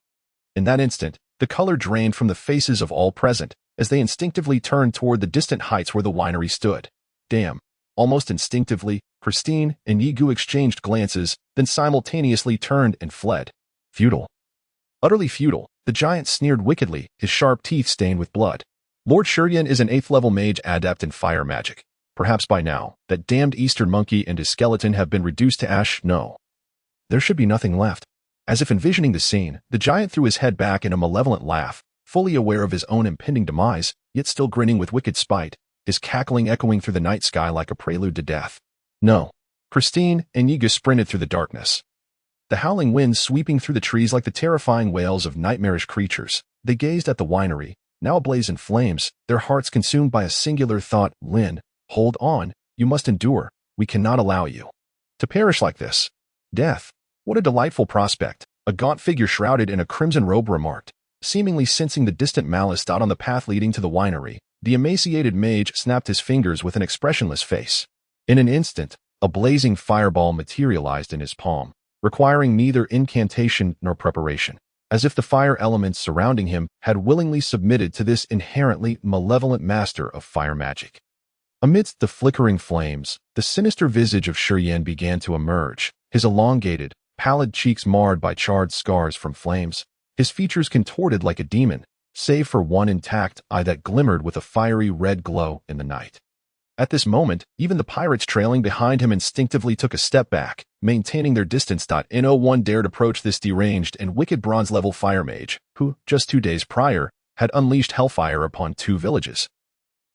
In that instant, the color drained from the faces of all present, as they instinctively turned toward the distant heights where the winery stood. Damn. Almost instinctively, Christine and Yigu exchanged glances, then simultaneously turned and fled. Futile. Utterly futile, the giant sneered wickedly, his sharp teeth stained with blood. "Lord Shiryan is an 8th-level mage adept in fire magic. Perhaps by now, that damned Eastern monkey and his skeleton have been reduced to ash. No. There should be nothing left. As if envisioning the scene, the giant threw his head back in a malevolent laugh, fully aware of his own impending demise, yet still grinning with wicked spite, his cackling echoing through the night sky like a prelude to death. No. Christine and Yiga sprinted through the darkness. The howling winds sweeping through the trees like the terrifying wails of nightmarish creatures. They gazed at the winery, now ablaze in flames, their hearts consumed by a singular thought. Lynn, hold on, you must endure, we cannot allow you to perish like this. Death. What a delightful prospect, a gaunt figure shrouded in a crimson robe remarked, seemingly sensing the distant malice dot on the path leading to the winery. The emaciated mage snapped his fingers with an expressionless face. In an instant, a blazing fireball materialized in his palm, requiring neither incantation nor preparation, as if the fire elements surrounding him had willingly submitted to this inherently malevolent master of fire magic. Amidst the flickering flames, the sinister visage of Shurian began to emerge, his elongated, pallid cheeks marred by charred scars from flames, his features contorted like a demon, save for one intact eye that glimmered with a fiery red glow in the night. At this moment, even the pirates trailing behind him instinctively took a step back, maintaining their distance. No one dared approach this deranged and wicked bronze-level fire mage, who, just 2 days prior, had unleashed hellfire upon 2 villages,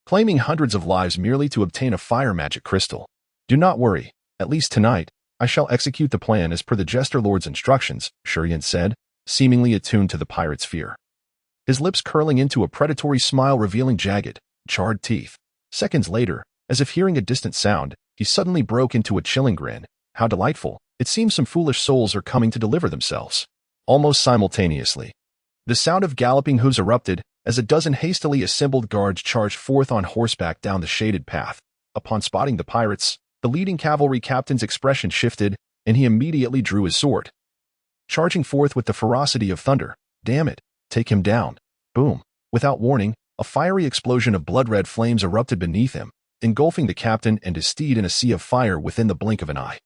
claiming hundreds of lives merely to obtain a fire magic crystal. Do not worry, at least tonight, I shall execute the plan as per the Jester Lord's instructions, Shurian said, seemingly attuned to the pirate's fear. His lips curling into a predatory smile revealing jagged, charred teeth. Seconds later, as if hearing a distant sound, he suddenly broke into a chilling grin. How delightful. It seems some foolish souls are coming to deliver themselves. Almost simultaneously, the sound of galloping hooves erupted as a dozen hastily assembled guards charged forth on horseback down the shaded path. Upon spotting the pirates, the leading cavalry captain's expression shifted, and he immediately drew his sword, charging forth with the ferocity of thunder. Damn it, take him down. Boom. Without warning, a fiery explosion of blood-red flames erupted beneath him, engulfing the captain and his steed in a sea of fire within the blink of an eye,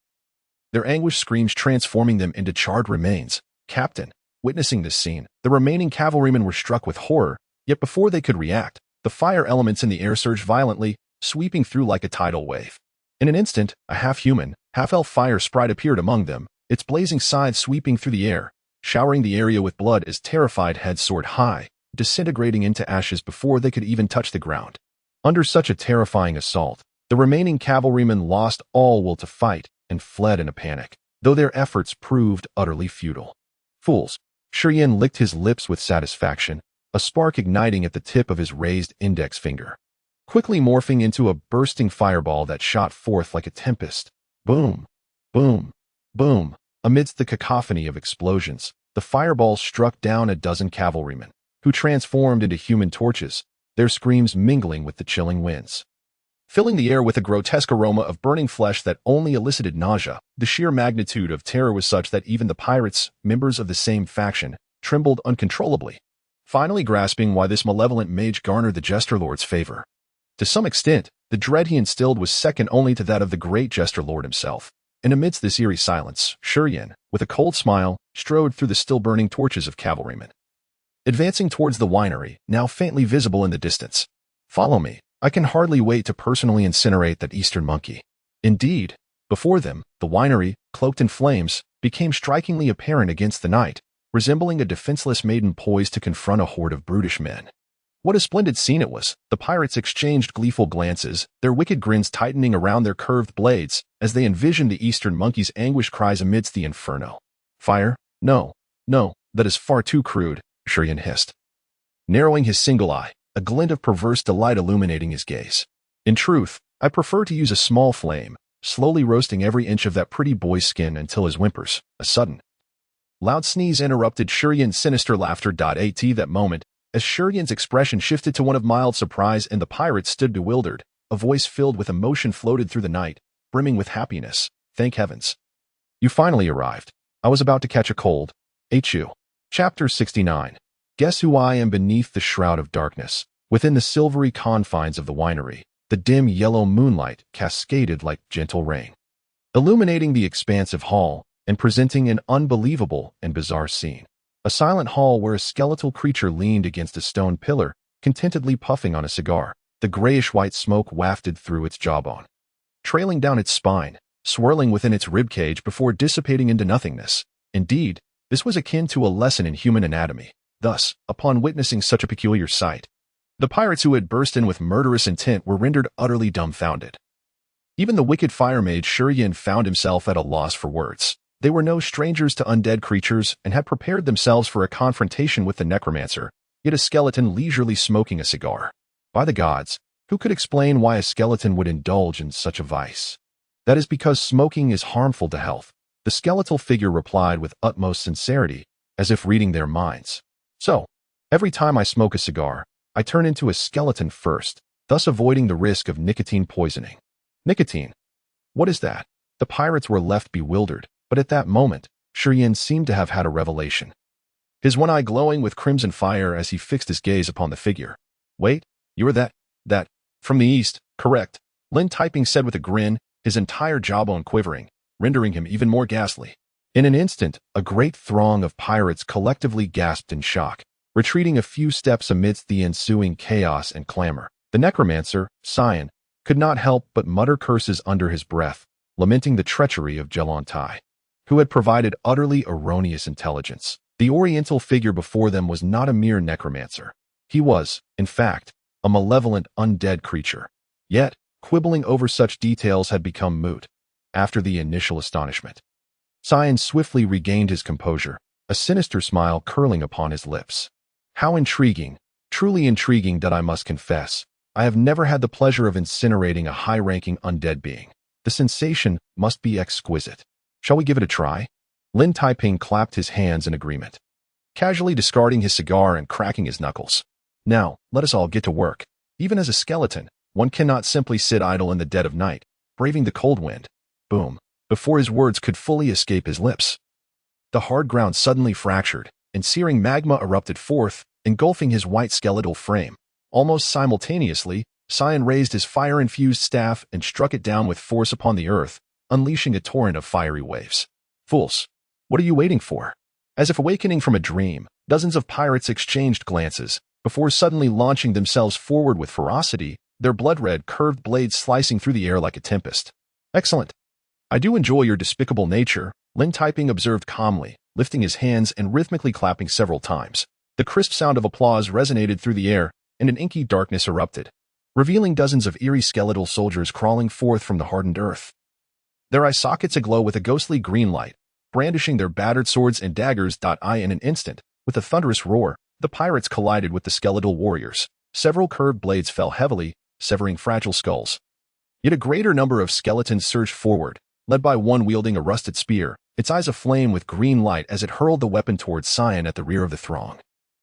their anguished screams transforming them into charred remains. Captain. Witnessing this scene, the remaining cavalrymen were struck with horror, yet before they could react, the fire elements in the air surged violently, sweeping through like a tidal wave. In an instant, a half-human, half-elf fire sprite appeared among them, its blazing scythe sweeping through the air, showering the area with blood as terrified heads soared high, disintegrating into ashes before they could even touch the ground. Under such a terrifying assault, the remaining cavalrymen lost all will to fight and fled in a panic, though their efforts proved utterly futile. Fools. Shurian licked his lips with satisfaction, a spark igniting at the tip of his raised index finger, quickly morphing into a bursting fireball that shot forth like a tempest. Boom, boom, boom. Amidst the cacophony of explosions, the fireball struck down a dozen cavalrymen, who transformed into human torches, their screams mingling with the chilling winds, filling the air with a grotesque aroma of burning flesh that only elicited nausea. The sheer magnitude of terror was such that even the pirates, members of the same faction, trembled uncontrollably, finally grasping why this malevolent mage garnered the Jester Lord's favor. To some extent, the dread he instilled was second only to that of the great Jester Lord himself. And amidst this eerie silence, Shurian, with a cold smile, strode through the still-burning torches of cavalrymen, advancing towards the winery, now faintly visible in the distance. Follow me. I can hardly wait to personally incinerate that Eastern monkey. Indeed, before them, the winery, cloaked in flames, became strikingly apparent against the night, resembling a defenseless maiden poised to confront a horde of brutish men. What a splendid scene it was. The pirates exchanged gleeful glances, their wicked grins tightening around their curved blades, as they envisioned the Eastern monkey's anguished cries amidst the inferno. Fire? No, no, that is far too crude, Shurian hissed, narrowing his single eye, a glint of perverse delight illuminating his gaze. In truth, I prefer to use a small flame, slowly roasting every inch of that pretty boy's skin until his whimpers. A sudden, loud sneeze interrupted Shurian's sinister laughter. At that moment, as Shurian's expression shifted to one of mild surprise and the pirates stood bewildered, a voice filled with emotion floated through the night, brimming with happiness. Thank heavens. You finally arrived. I was about to catch a cold. Ain't you? Chapter 69. Guess who I am beneath the shroud of darkness. Within the silvery confines of the winery, the dim yellow moonlight cascaded like gentle rain, illuminating the expansive hall and presenting an unbelievable and bizarre scene. A silent hall where a skeletal creature leaned against a stone pillar, contentedly puffing on a cigar. the grayish-white smoke wafted through its jawbone, trailing down its spine, swirling within its ribcage before dissipating into nothingness. Indeed, this was akin to a lesson in human anatomy. Thus, upon witnessing such a peculiar sight, the pirates who had burst in with murderous intent were rendered utterly dumbfounded. Even the wicked fire mage Shurian found himself at a loss for words. They were no strangers to undead creatures and had prepared themselves for a confrontation with the necromancer, yet a skeleton leisurely smoking a cigar. By the gods, who could explain why a skeleton would indulge in such a vice? That is because smoking is harmful to health, the skeletal figure replied with utmost sincerity, as if reading their minds. So, every time I smoke a cigar, I turn into a skeleton first, thus avoiding the risk of nicotine poisoning. Nicotine? What is that? The pirates were left bewildered, but at that moment, Shurian seemed to have had a revelation, his one eye glowing with crimson fire as he fixed his gaze upon the figure. Wait, you are that, from the east, correct, Lin Typing said with a grin, his entire jawbone quivering, rendering him even more ghastly. In an instant, a great throng of pirates collectively gasped in shock, retreating a few steps amidst the ensuing chaos and clamor. The necromancer, Cyan, could not help but mutter curses under his breath, lamenting the treachery of Jelontai, who had provided utterly erroneous intelligence. The oriental figure before them was not a mere necromancer. He was, in fact, a malevolent undead creature. Yet, quibbling over such details had become moot. After the initial astonishment, Cyan swiftly regained his composure, a sinister smile curling upon his lips. How intriguing, truly intriguing that I must confess. I have never had the pleasure of incinerating a high-ranking undead being. The sensation must be exquisite. Shall we give it a try? Lin Taiping clapped his hands in agreement, casually discarding his cigar and cracking his knuckles. Now, let us all get to work. Even as a skeleton, one cannot simply sit idle in the dead of night, braving the cold wind. Boom. Before his words could fully escape his lips, the hard ground suddenly fractured, and searing magma erupted forth, engulfing his white skeletal frame. Almost simultaneously, Cyan raised his fire-infused staff and struck it down with force upon the earth, unleashing a torrent of fiery waves. Fools! What are you waiting for? As if awakening from a dream, dozens of pirates exchanged glances, before suddenly launching themselves forward with ferocity, their blood-red curved blades slicing through the air like a tempest. Excellent. I do enjoy your despicable nature, Lin Taiping observed calmly, lifting his hands and rhythmically clapping several times. The crisp sound of applause resonated through the air, and an inky darkness erupted, revealing dozens of eerie skeletal soldiers crawling forth from the hardened earth, their eye sockets aglow with a ghostly green light, brandishing their battered swords and daggers. In an instant, with a thunderous roar, the pirates collided with the skeletal warriors. Several curved blades fell heavily, severing fragile skulls. Yet a greater number of skeletons surged forward, led by one wielding a rusted spear, its eyes aflame with green light as it hurled the weapon towards Cyan at the rear of the throng.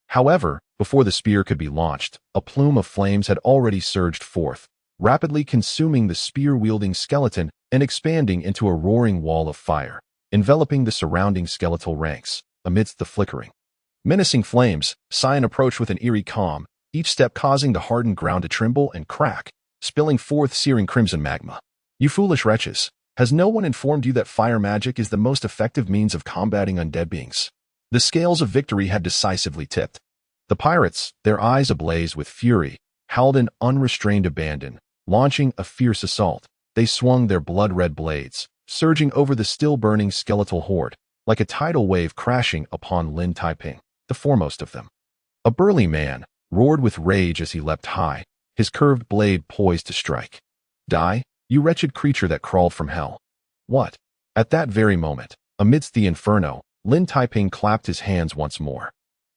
However, before the spear could be launched, a plume of flames had already surged forth, rapidly consuming the spear-wielding skeleton and expanding into a roaring wall of fire, enveloping the surrounding skeletal ranks. Amidst the flickering, menacing flames, Cyan approached with an eerie calm, each step causing the hardened ground to tremble and crack, spilling forth searing crimson magma. You foolish wretches! Has no one informed you that fire magic is the most effective means of combating undead beings? The scales of victory had decisively tipped. The pirates, their eyes ablaze with fury, howled in unrestrained abandon, launching a fierce assault. They swung their blood-red blades, surging over the still-burning skeletal horde, like a tidal wave crashing upon Lin Taiping, the foremost of them. A burly man roared with rage as he leapt high, his curved blade poised to strike. Die, you wretched creature that crawled from hell. What? At that very moment, amidst the inferno, Lin Taiping clapped his hands once more.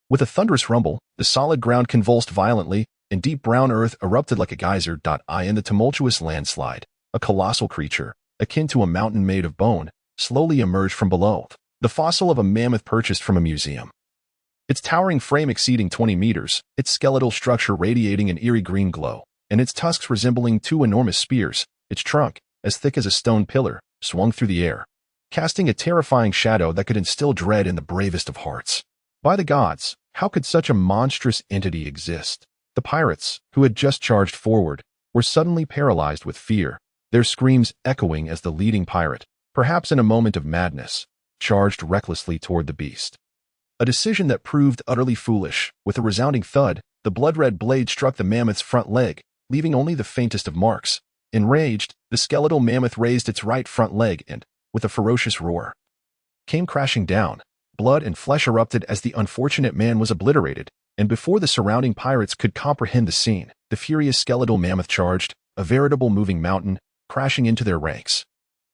With a thunderous rumble, the solid ground convulsed violently, and deep brown earth erupted like a geyser. In the tumultuous landslide, a colossal creature, akin to a mountain made of bone, slowly emerged from below, the fossil of a mammoth purchased from a museum. Its towering frame exceeding 20 meters, its skeletal structure radiating an eerie green glow, and its tusks resembling two enormous spears, its trunk, as thick as a stone pillar, swung through the air, casting a terrifying shadow that could instill dread in the bravest of hearts. By the gods, how could such a monstrous entity exist? The pirates, who had just charged forward, were suddenly paralyzed with fear, their screams echoing as the leading pirate, perhaps in a moment of madness, charged recklessly toward the beast. A decision that proved utterly foolish. With a resounding thud, the blood-red blade struck the mammoth's front leg, leaving only the faintest of marks. Enraged, the skeletal mammoth raised its right front leg and, with a ferocious roar, came crashing down. Blood and flesh erupted as the unfortunate man was obliterated, and before the surrounding pirates could comprehend the scene, the furious skeletal mammoth charged, a veritable moving mountain, crashing into their ranks.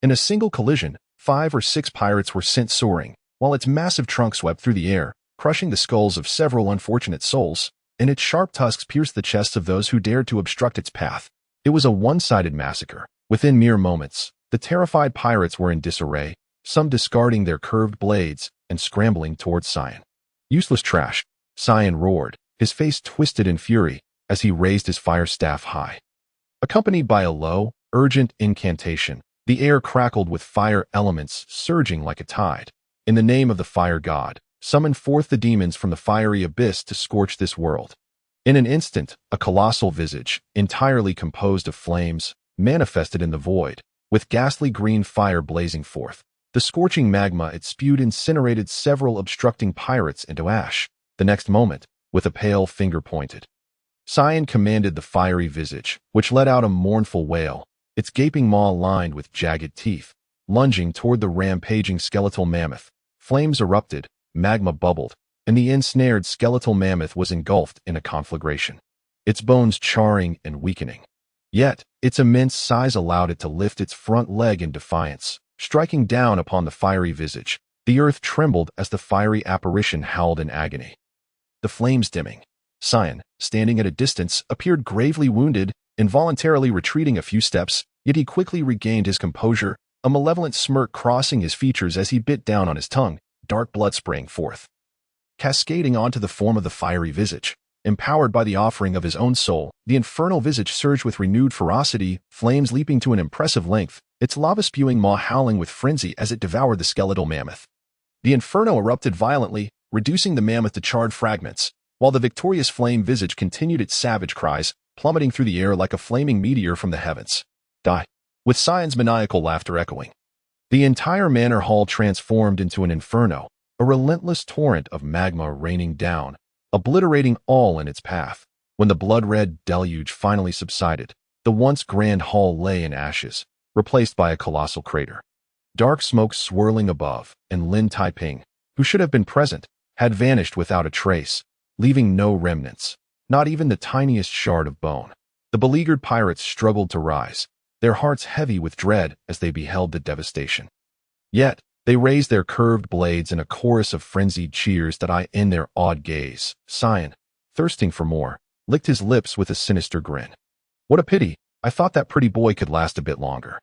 In a single collision, 5 or 6 pirates were sent soaring, while its massive trunk swept through the air, crushing the skulls of several unfortunate souls, and its sharp tusks pierced the chests of those who dared to obstruct its path. It was a one-sided massacre. Within mere moments, the terrified pirates were in disarray, some discarding their curved blades and scrambling towards Cyan. "Useless trash," Cyan roared, his face twisted in fury as he raised his fire staff high. Accompanied by a low, urgent incantation, the air crackled with fire elements surging like a tide. In the name of the fire god, summon forth the demons from the fiery abyss to scorch this world. In an instant, a colossal visage, entirely composed of flames, manifested in the void, with ghastly green fire blazing forth. The scorching magma it spewed incinerated several obstructing pirates into ash. The next moment, with a pale finger pointed, Cyan commanded the fiery visage, which let out a mournful wail, its gaping maw lined with jagged teeth, lunging toward the rampaging skeletal mammoth. Flames erupted, magma bubbled, and the ensnared skeletal mammoth was engulfed in a conflagration, its bones charring and weakening. Yet, its immense size allowed it to lift its front leg in defiance, striking down upon the fiery visage. The earth trembled as the fiery apparition howled in agony. The flames dimming. Cyan, standing at a distance, appeared gravely wounded, involuntarily retreating a few steps, yet he quickly regained his composure, a malevolent smirk crossing his features as he bit down on his tongue, dark blood sprang forth, cascading onto the form of the fiery visage. Empowered by the offering of his own soul, the infernal visage surged with renewed ferocity, flames leaping to an impressive length, its lava-spewing maw howling with frenzy as it devoured the skeletal mammoth. The inferno erupted violently, reducing the mammoth to charred fragments, while the victorious flame visage continued its savage cries, plummeting through the air like a flaming meteor from the heavens. Die. With Cyan's maniacal laughter echoing. The entire manor hall transformed into an inferno, a relentless torrent of magma raining down, obliterating all in its path. When the blood-red deluge finally subsided, the once grand hall lay in ashes, replaced by a colossal crater. Dark smoke swirling above, and Lin Taiping, who should have been present, had vanished without a trace, leaving no remnants, not even the tiniest shard of bone. The beleaguered pirates struggled to rise, their hearts heavy with dread as they beheld the devastation. Yet, they raised their curved blades in a chorus of frenzied cheers that eyed in their awed gaze. Cyan, thirsting for more, licked his lips with a sinister grin. "What a pity, I thought that pretty boy could last a bit longer."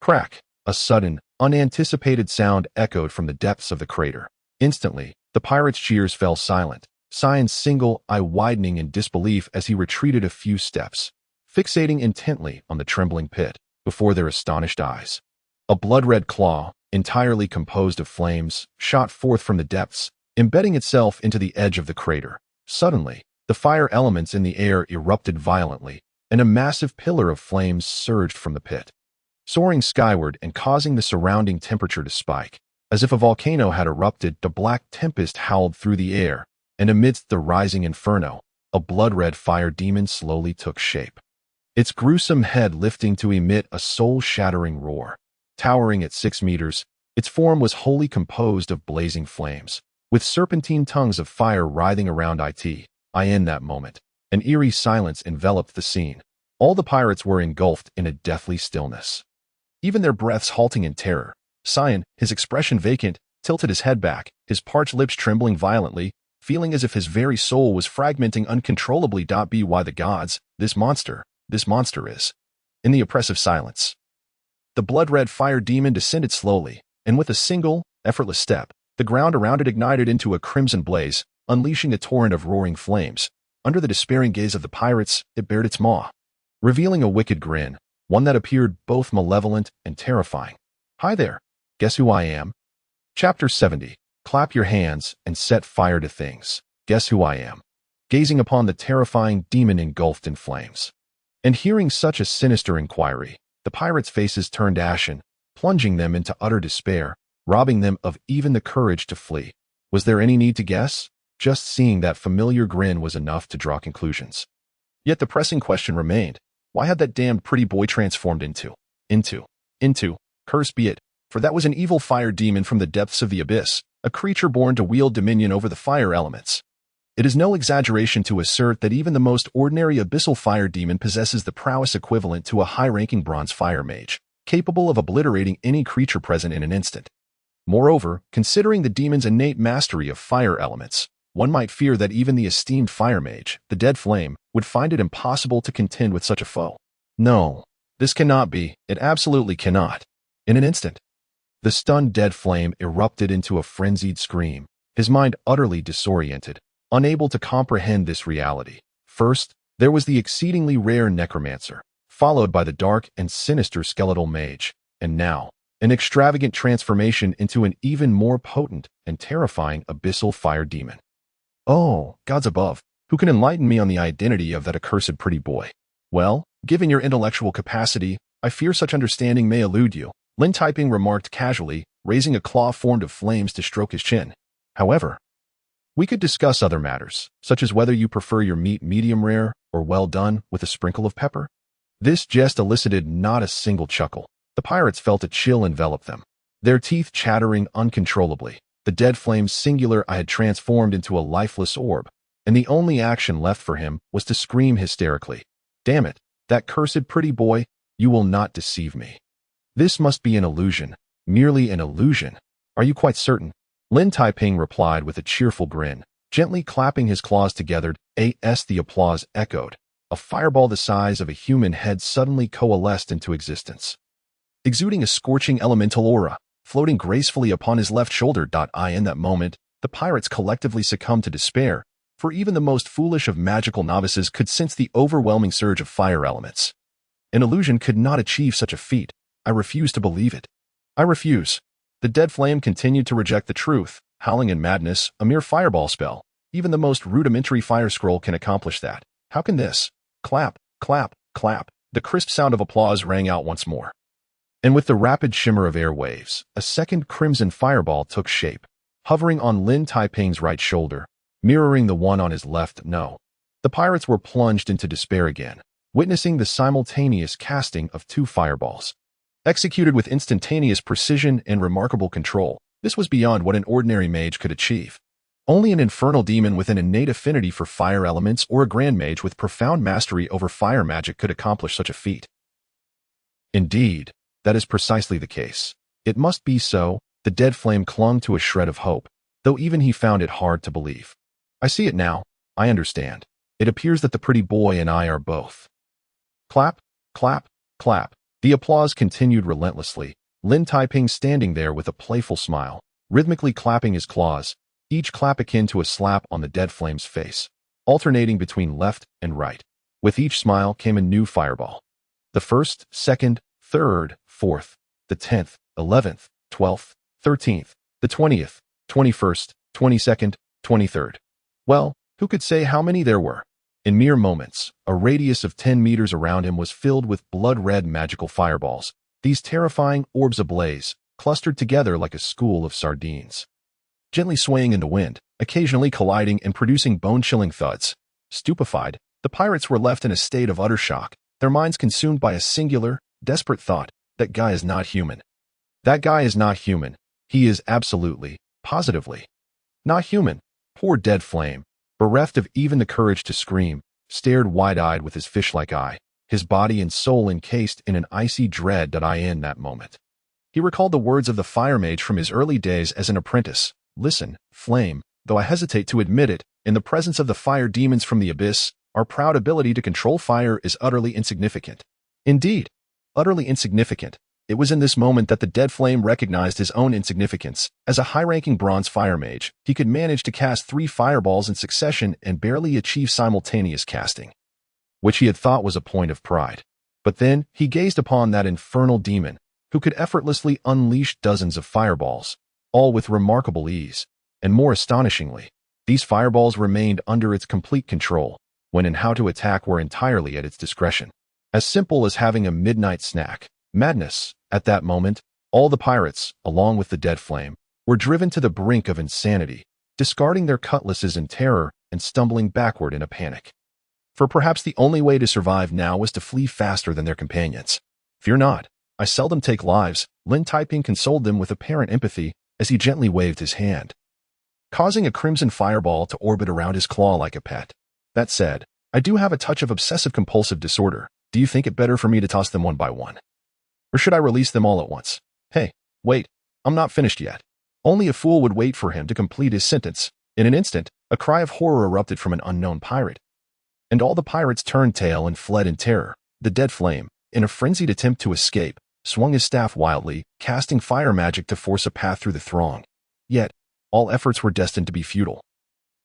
Crack! A sudden, unanticipated sound echoed from the depths of the crater. Instantly, the pirates' cheers fell silent, Cyan's single eye widening in disbelief as he retreated a few steps, fixating intently on the trembling pit before their astonished eyes. A blood-red claw, entirely composed of flames, shot forth from the depths, embedding itself into the edge of the crater. Suddenly, the fire elements in the air erupted violently, and a massive pillar of flames surged from the pit, soaring skyward and causing the surrounding temperature to spike. As if a volcano had erupted, the black tempest howled through the air, and amidst the rising inferno, a blood-red fire demon slowly took shape, its gruesome head lifting to emit a soul-shattering roar. Towering at 6 meters, its form was wholly composed of blazing flames, with serpentine tongues of fire writhing around in that moment. An eerie silence enveloped the scene. All the pirates were engulfed in a deathly stillness, even their breaths halting in terror. Cyan, his expression vacant, tilted his head back, his parched lips trembling violently, feeling as if his very soul was fragmenting uncontrollably. By the gods, this monster is. In the oppressive silence, the blood-red fire demon descended slowly, and with a single, effortless step, the ground around it ignited into a crimson blaze, unleashing a torrent of roaring flames. Under the despairing gaze of the pirates, it bared its maw, revealing a wicked grin, one that appeared both malevolent and terrifying. "Hi there. Guess who I am?" Chapter 70. Clap your hands and set fire to things. Guess who I am? Gazing upon the terrifying demon engulfed in flames, and hearing such a sinister inquiry, the pirates' faces turned ashen, plunging them into utter despair, robbing them of even the courage to flee. Was there any need to guess? Just seeing that familiar grin was enough to draw conclusions. Yet the pressing question remained, why had that damned pretty boy transformed into, curse be it, for that was an evil fire demon from the depths of the abyss, a creature born to wield dominion over the fire elements. It is no exaggeration to assert that even the most ordinary abyssal fire demon possesses the prowess equivalent to a high-ranking bronze fire mage, capable of obliterating any creature present in an instant. Moreover, considering the demon's innate mastery of fire elements, one might fear that even the esteemed fire mage, the Dead Flame, would find it impossible to contend with such a foe. No, this cannot be, it absolutely cannot. In an instant, the stunned Dead Flame erupted into a frenzied scream, his mind utterly disoriented, unable to comprehend this reality. First, there was the exceedingly rare necromancer, followed by the dark and sinister skeletal mage, and now, an extravagant transformation into an even more potent and terrifying abyssal fire demon. Oh, gods above, who can enlighten me on the identity of that accursed pretty boy? Well, given your intellectual capacity, I fear such understanding may elude you, Lin Taiping remarked casually, raising a claw formed of flames to stroke his chin. However, we could discuss other matters, such as whether you prefer your meat medium rare or well done with a sprinkle of pepper. This jest elicited not a single chuckle. The pirates felt a chill envelop them, their teeth chattering uncontrollably. The Dead Flame's singular eye had transformed into a lifeless orb, and the only action left for him was to scream hysterically, "Damn it, that cursed pretty boy, you will not deceive me. This must be an illusion, merely an illusion. Are you quite certain?" Lin Taiping replied with a cheerful grin, gently clapping his claws together. As the applause echoed, a fireball the size of a human head suddenly coalesced into existence, exuding a scorching elemental aura, floating gracefully upon his left shoulder. In that moment, the pirates collectively succumbed to despair, for even the most foolish of magical novices could sense the overwhelming surge of fire elements. An illusion could not achieve such a feat. I refuse to believe it. I refuse. The Dead Flame continued to reject the truth, howling in madness, a mere fireball spell. Even the most rudimentary fire scroll can accomplish that. How can this? Clap, clap, clap. The crisp sound of applause rang out once more. And with the rapid shimmer of airwaves, a second crimson fireball took shape, hovering on Lin Taiping's right shoulder, mirroring the one on his left. No. The pirates were plunged into despair again, witnessing the simultaneous casting of two fireballs. Executed with instantaneous precision and remarkable control, this was beyond what an ordinary mage could achieve. Only an infernal demon with an innate affinity for fire elements or a grand mage with profound mastery over fire magic could accomplish such a feat. Indeed, that is precisely the case. It must be so. The Dead Flame clung to a shred of hope, though even he found it hard to believe. I see it now. I understand. It appears that the pretty boy and I are both. Clap, clap, clap. The applause continued relentlessly, Lin Taiping standing there with a playful smile, rhythmically clapping his claws, each clap akin to a slap on the Dead Flame's face, alternating between left and right. With each smile came a new fireball. The first, second, third, fourth, the 10th, 11th, 12th, 13th, the 20th, 21st, 22nd, 23rd. Well, who could say how many there were? In mere moments, a radius of 10 meters around him was filled with blood-red magical fireballs, these terrifying orbs ablaze, clustered together like a school of sardines, gently swaying in the wind, occasionally colliding and producing bone-chilling thuds. Stupefied, the pirates were left in a state of utter shock, their minds consumed by a singular, desperate thought: that guy is not human. That guy is not human. He is absolutely, positively not human. Poor Dead Flame, bereft of even the courage to scream, stared wide-eyed with his fish-like eye, his body and soul encased in an icy dread. In that moment, he recalled the words of the fire mage from his early days as an apprentice: "Listen, Flame, though I hesitate to admit it, in the presence of the fire demons from the abyss, our proud ability to control fire is utterly insignificant." Indeed, utterly insignificant. It was in this moment that the Dead Flame recognized his own insignificance. As a high-ranking bronze fire mage, he could manage to cast 3 fireballs in succession and barely achieve simultaneous casting, which he had thought was a point of pride. But then, he gazed upon that infernal demon, who could effortlessly unleash dozens of fireballs, all with remarkable ease. And more astonishingly, these fireballs remained under its complete control, when and how to attack were entirely at its discretion. As simple as having a midnight snack. Madness. At that moment, all the pirates, along with the Dead Flame, were driven to the brink of insanity, discarding their cutlasses in terror and stumbling backward in a panic. for perhaps the only way to survive now was to flee faster than their companions. "Fear not. I seldom take lives," Lin Taiping consoled them with apparent empathy as he gently waved his hand, causing a crimson fireball to orbit around his claw like a pet. "That said, I do have a touch of obsessive-compulsive disorder. Do you think it better for me to toss them one by one? Or should I release them all at once?" "Hey, wait, I'm not finished yet." Only a fool would wait for him to complete his sentence. In an instant, a cry of horror erupted from an unknown pirate, and all the pirates turned tail and fled in terror. The dead flame, in a frenzied attempt to escape, swung his staff wildly, casting fire magic to force a path through the throng. Yet, all efforts were destined to be futile.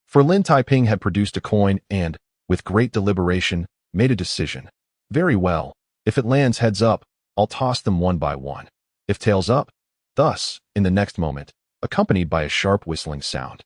For Lin Taiping had produced a coin and, with great deliberation, made a decision. "Very well, if it lands heads up, I'll toss them one by one. If tails up," thus, in the next moment, accompanied by a sharp whistling sound,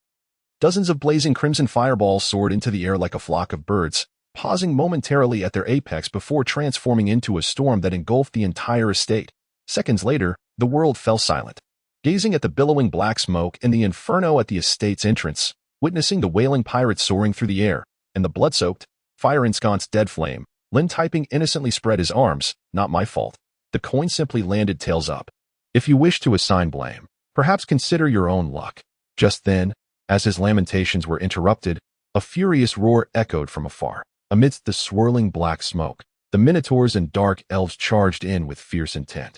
dozens of blazing crimson fireballs soared into the air like a flock of birds, pausing momentarily at their apex before transforming into a storm that engulfed the entire estate. Seconds later, the world fell silent, gazing at the billowing black smoke and the inferno at the estate's entrance, witnessing the wailing pirates soaring through the air, and the blood-soaked, fire-ensconced dead flame. Lin Taiping innocently spread his arms. "Not my fault. The coin simply landed tails up. If you wish to assign blame, perhaps consider your own luck." Just then, as his lamentations were interrupted, a furious roar echoed from afar. Amidst the swirling black smoke, the minotaurs and dark elves charged in with fierce intent.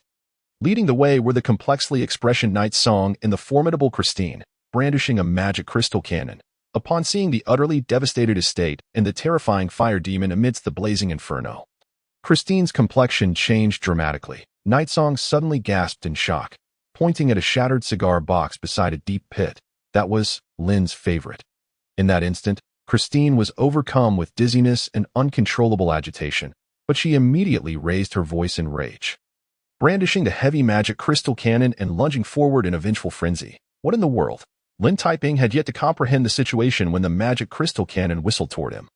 Leading the way were the complexly expressioned Night Song and the formidable Christine, brandishing a magic crystal cannon. Upon seeing the utterly devastated estate and the terrifying fire demon amidst the blazing inferno, Christine's complexion changed dramatically. Night Song suddenly gasped in shock, pointing at a shattered cigar box beside a deep pit. That was Lin's favorite. In that instant, Christine was overcome with dizziness and uncontrollable agitation, but she immediately raised her voice in rage, brandishing the heavy magic crystal cannon and lunging forward in a vengeful frenzy. What in the world? Lin Taiping had yet to comprehend the situation when the magic crystal cannon whistled toward him,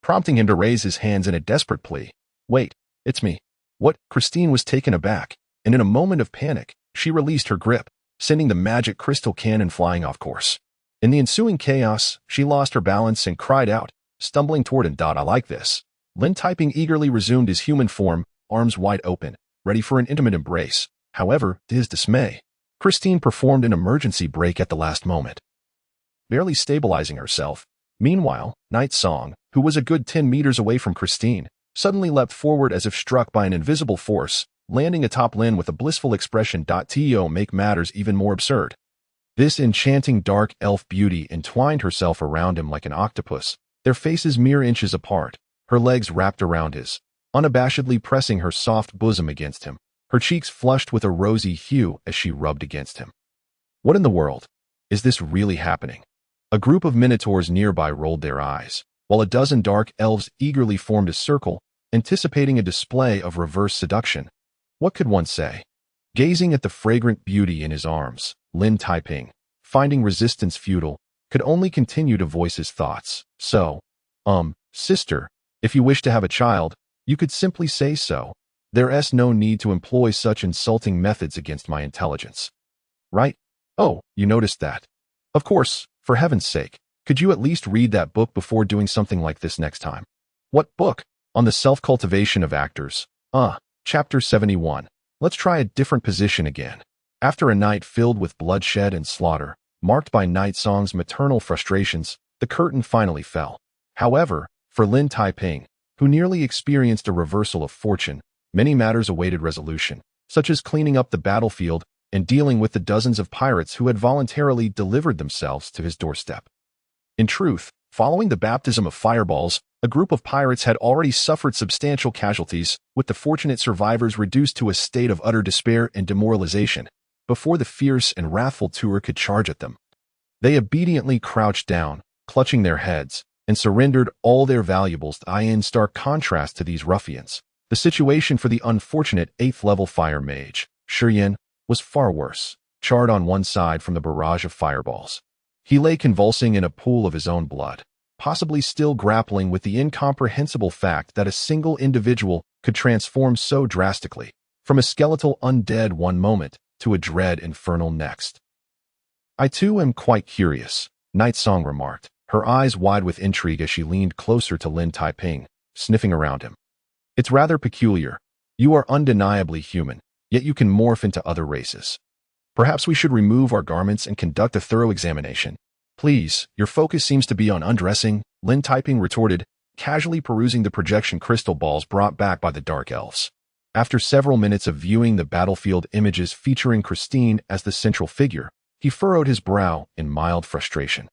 prompting him to raise his hands in a desperate plea. "Wait, it's me." What? Christine was taken aback, and in a moment of panic, she released her grip, sending the magic crystal cannon flying off course. In the ensuing chaos, she lost her balance and cried out, stumbling toward him. "I like this." Lin Taiping eagerly resumed his human form, arms wide open, ready for an intimate embrace. However, to his dismay, Christine performed an emergency brake at the last moment, barely stabilizing herself. Meanwhile, Night Song, who was a good 10 meters away from Christine, suddenly leapt forward as if struck by an invisible force, landing atop Lin with a blissful expression. To make matters even more absurd, this enchanting dark elf beauty entwined herself around him like an octopus, their faces mere inches apart, her legs wrapped around his, unabashedly pressing her soft bosom against him, her cheeks flushed with a rosy hue as she rubbed against him. What in the world? Is this really happening? A group of minotaurs nearby rolled their eyes, while a dozen dark elves eagerly formed a circle, anticipating a display of reverse seduction. What could one say? Gazing at the fragrant beauty in his arms, Lin Taiping, finding resistance futile, could only continue to voice his thoughts. "So, sister, if you wish to have a child, you could simply say so. There's no need to employ such insulting methods against my intelligence. Right? Oh, you noticed that. Of course, for heaven's sake, could you at least read that book before doing something like this next time?" "What book?" "On the self-cultivation of actors." Chapter 71. Let's try a different position again. After a night filled with bloodshed and slaughter, marked by Night Song's maternal frustrations, the curtain finally fell. However, for Lin Taiping, who nearly experienced a reversal of fortune, many matters awaited resolution, such as cleaning up the battlefield and dealing with the dozens of pirates who had voluntarily delivered themselves to his doorstep. In truth, following the baptism of fireballs, a group of pirates had already suffered substantial casualties, with the fortunate survivors reduced to a state of utter despair and demoralization, before the fierce and wrathful tour could charge at them. They obediently crouched down, clutching their heads, and surrendered all their valuables. In stark contrast to these ruffians, the situation for the unfortunate 8th-level fire mage, Shiyan, was far worse, charred on one side from the barrage of fireballs. He lay convulsing in a pool of his own blood, possibly still grappling with the incomprehensible fact that a single individual could transform so drastically, from a skeletal undead one moment to a dread infernal next. "I too am quite curious," Night Song remarked, her eyes wide with intrigue as she leaned closer to Lin Taiping, sniffing around him. It's rather peculiar. You are undeniably human, yet you can morph into other races. Perhaps we should remove our garments and conduct a thorough examination. Please, your focus seems to be on undressing, Lin Taiping retorted, casually perusing the projection crystal balls brought back by the dark elves. After several minutes of viewing the battlefield images featuring Christine as the central figure, he furrowed his brow in mild frustration.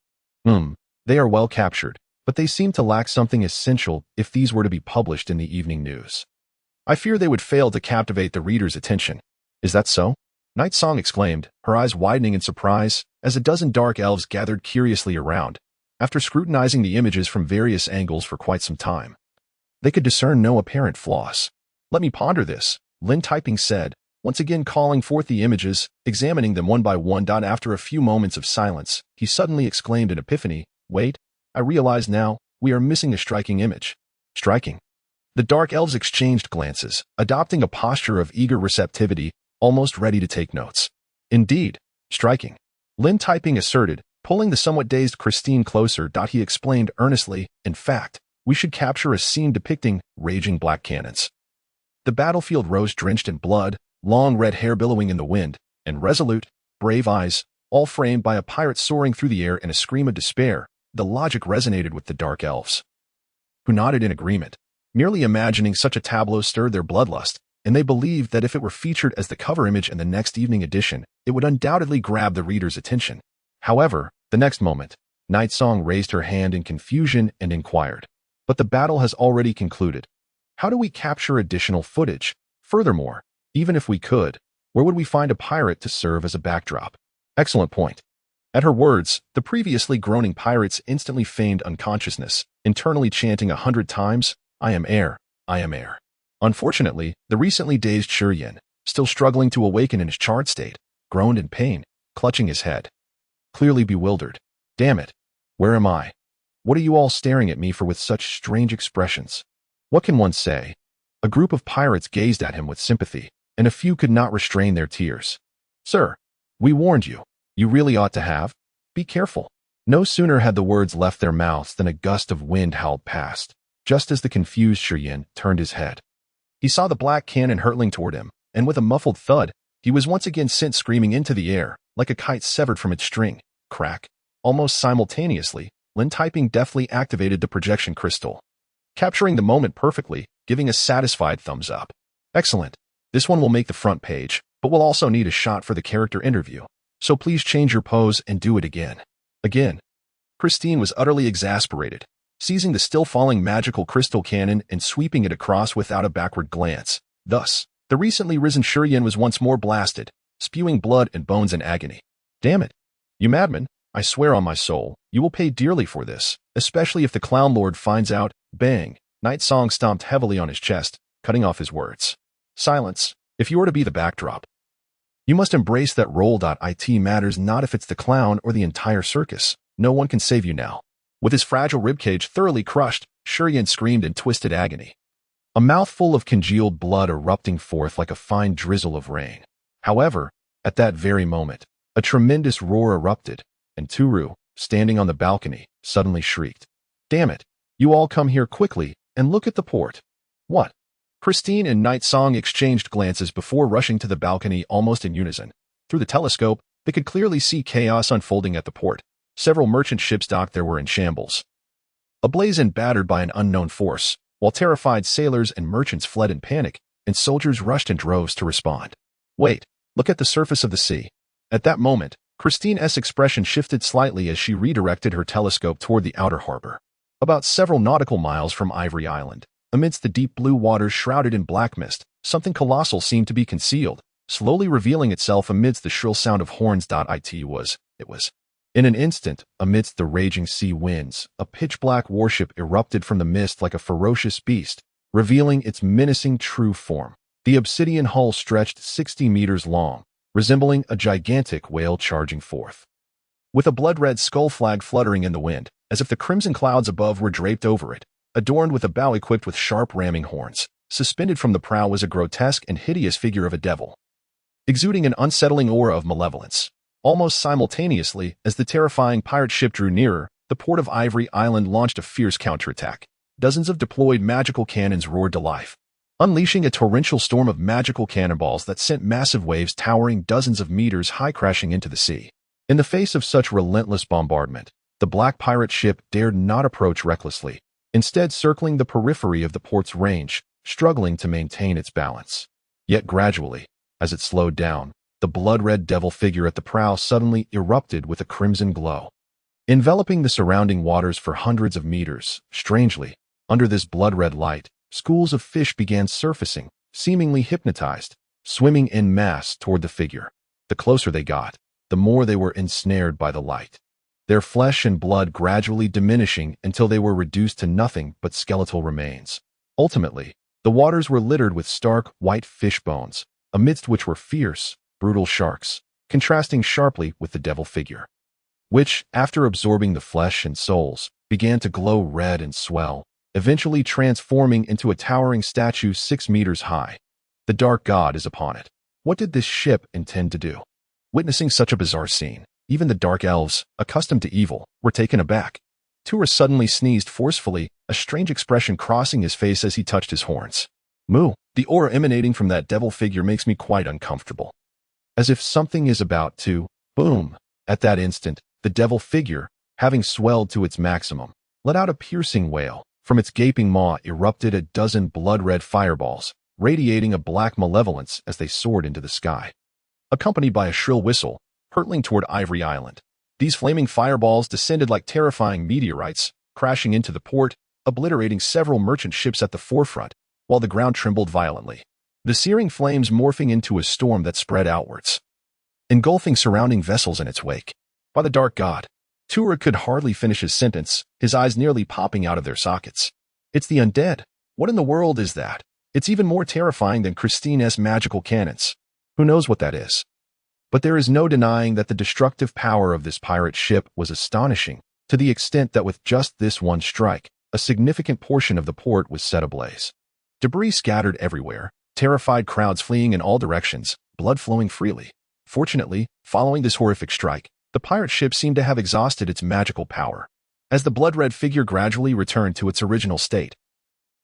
They are well captured, but they seem to lack something essential if these were to be published in the evening news. I fear they would fail to captivate the reader's attention. Is that so? Night Song exclaimed, her eyes widening in surprise, as a dozen dark elves gathered curiously around, after scrutinizing the images from various angles for quite some time. They could discern no apparent flaws. Let me ponder this, Lin Taiping said, once again calling forth the images, examining them one by one. After a few moments of silence, he suddenly exclaimed in epiphany, "Wait, I realize now, we are missing a striking image." Striking. The dark elves exchanged glances, adopting a posture of eager receptivity, almost ready to take notes. Indeed, striking, Lin Taiping asserted, pulling the somewhat dazed Christine closer. He explained earnestly, in fact, we should capture a scene depicting raging black cannons. The battlefield rose drenched in blood, long red hair billowing in the wind, and resolute, brave eyes, all framed by a pirate soaring through the air in a scream of despair. The logic resonated with the dark elves, who nodded in agreement. Merely imagining such a tableau stirred their bloodlust, and they believed that if it were featured as the cover image in the next evening edition, it would undoubtedly grab the reader's attention. However, the next moment, Night Song raised her hand in confusion and inquired, "But the battle has already concluded. How do we capture additional footage? Furthermore, even if we could, where would we find a pirate to serve as a backdrop?" Excellent point. At her words, the previously groaning pirates instantly feigned unconsciousness, internally chanting 100 times, "I am air, I am air." Unfortunately, the recently dazed Shurien, still struggling to awaken in his charred state, groaned in pain, clutching his head. Clearly bewildered. "Damn it! Where am I? What are you all staring at me for with such strange expressions?" What can one say? A group of pirates gazed at him with sympathy, and a few could not restrain their tears. "Sir, we warned you. You really ought to have. Be careful." No sooner had the words left their mouths than a gust of wind howled past, just as the confused Shurien turned his head. He saw the black cannon hurtling toward him, and with a muffled thud, he was once again sent screaming into the air, like a kite severed from its string. Crack. Almost simultaneously, Lin Taiping deftly activated the projection crystal, capturing the moment perfectly, giving a satisfied thumbs up. "Excellent. This one will make the front page, but we'll also need a shot for the character interview. So please change your pose and do it again." Again. Christine was utterly exasperated, seizing the still-falling magical crystal cannon and sweeping it across without a backward glance. Thus, the recently risen Shurien was once more blasted, spewing blood and bones in agony. "Damn it! You madman, I swear on my soul, you will pay dearly for this, especially if the Clown Lord finds out." Bang! Night Song stomped heavily on his chest, cutting off his words. "Silence, if you are to be the backdrop. You must embrace that role. It matters not if it's the clown or the entire circus. No one can save you now." With his fragile ribcage thoroughly crushed, Shurien screamed in twisted agony, a mouthful of congealed blood erupting forth like a fine drizzle of rain. However, at that very moment, a tremendous roar erupted, and Turu, standing on the balcony, suddenly shrieked, "Damn it! You all come here quickly, and look at the port." "What?" Christine and Night Song exchanged glances before rushing to the balcony almost in unison. Through the telescope, they could clearly see chaos unfolding at the port. Several merchant ships docked there were in shambles, ablaze and battered by an unknown force, while terrified sailors and merchants fled in panic, and soldiers rushed in droves to respond. "Wait, look at the surface of the sea." At that moment, Christine's expression shifted slightly as she redirected her telescope toward the outer harbor. About several nautical miles from Ivory Island, amidst the deep blue waters shrouded in black mist, something colossal seemed to be concealed, slowly revealing itself amidst the shrill sound of horns. It was. In an instant, amidst the raging sea winds, a pitch-black warship erupted from the mist like a ferocious beast, revealing its menacing true form. The obsidian hull stretched 60 meters long, resembling a gigantic whale charging forth, with a blood-red skull flag fluttering in the wind, as if the crimson clouds above were draped over it. Adorned with a bow equipped with sharp ramming horns, suspended from the prow was a grotesque and hideous figure of a devil, exuding an unsettling aura of malevolence. Almost simultaneously, as the terrifying pirate ship drew nearer, the port of Ivory Island launched a fierce counterattack. Dozens of deployed magical cannons roared to life, unleashing a torrential storm of magical cannonballs that sent massive waves towering dozens of meters high crashing into the sea. In the face of such relentless bombardment, the black pirate ship dared not approach recklessly, instead circling the periphery of the port's range, struggling to maintain its balance. Yet gradually, as it slowed down, the blood-red devil figure at the prow suddenly erupted with a crimson glow, enveloping the surrounding waters for hundreds of meters. Strangely, under this blood-red light, schools of fish began surfacing, seemingly hypnotized, swimming en masse toward the figure. The closer they got, the more they were ensnared by the light, their flesh and blood gradually diminishing until they were reduced to nothing but skeletal remains. Ultimately, the waters were littered with stark, white fish bones, amidst which were fierce, brutal sharks, contrasting sharply with the devil figure, which, after absorbing the flesh and souls, began to glow red and swell, eventually transforming into a towering statue 6 meters high. The dark god is upon it. What did this ship intend to do? Witnessing such a bizarre scene, even the dark elves, accustomed to evil, were taken aback. Turas suddenly sneezed forcefully, a strange expression crossing his face as he touched his horns. Moo, the aura emanating from that devil figure makes me quite uncomfortable. As if something is about to, boom. At that instant, the devil figure, having swelled to its maximum, let out a piercing wail. From its gaping maw erupted a dozen blood-red fireballs, radiating a black malevolence as they soared into the sky, accompanied by a shrill whistle, hurtling toward Ivory Island. These flaming fireballs descended like terrifying meteorites, crashing into the port, obliterating several merchant ships at the forefront, while the ground trembled violently, the searing flames morphing into a storm that spread outwards, engulfing surrounding vessels in its wake. By the dark god, Tura could hardly finish his sentence, his eyes nearly popping out of their sockets. It's the undead. What in the world is that? It's even more terrifying than Christine's magical cannons. Who knows what that is? But there is no denying that the destructive power of this pirate ship was astonishing, to the extent that with just this one strike, a significant portion of the port was set ablaze. Debris scattered everywhere, terrified crowds fleeing in all directions, blood flowing freely. Fortunately, following this horrific strike, the pirate ship seemed to have exhausted its magical power, as the blood-red figure gradually returned to its original state,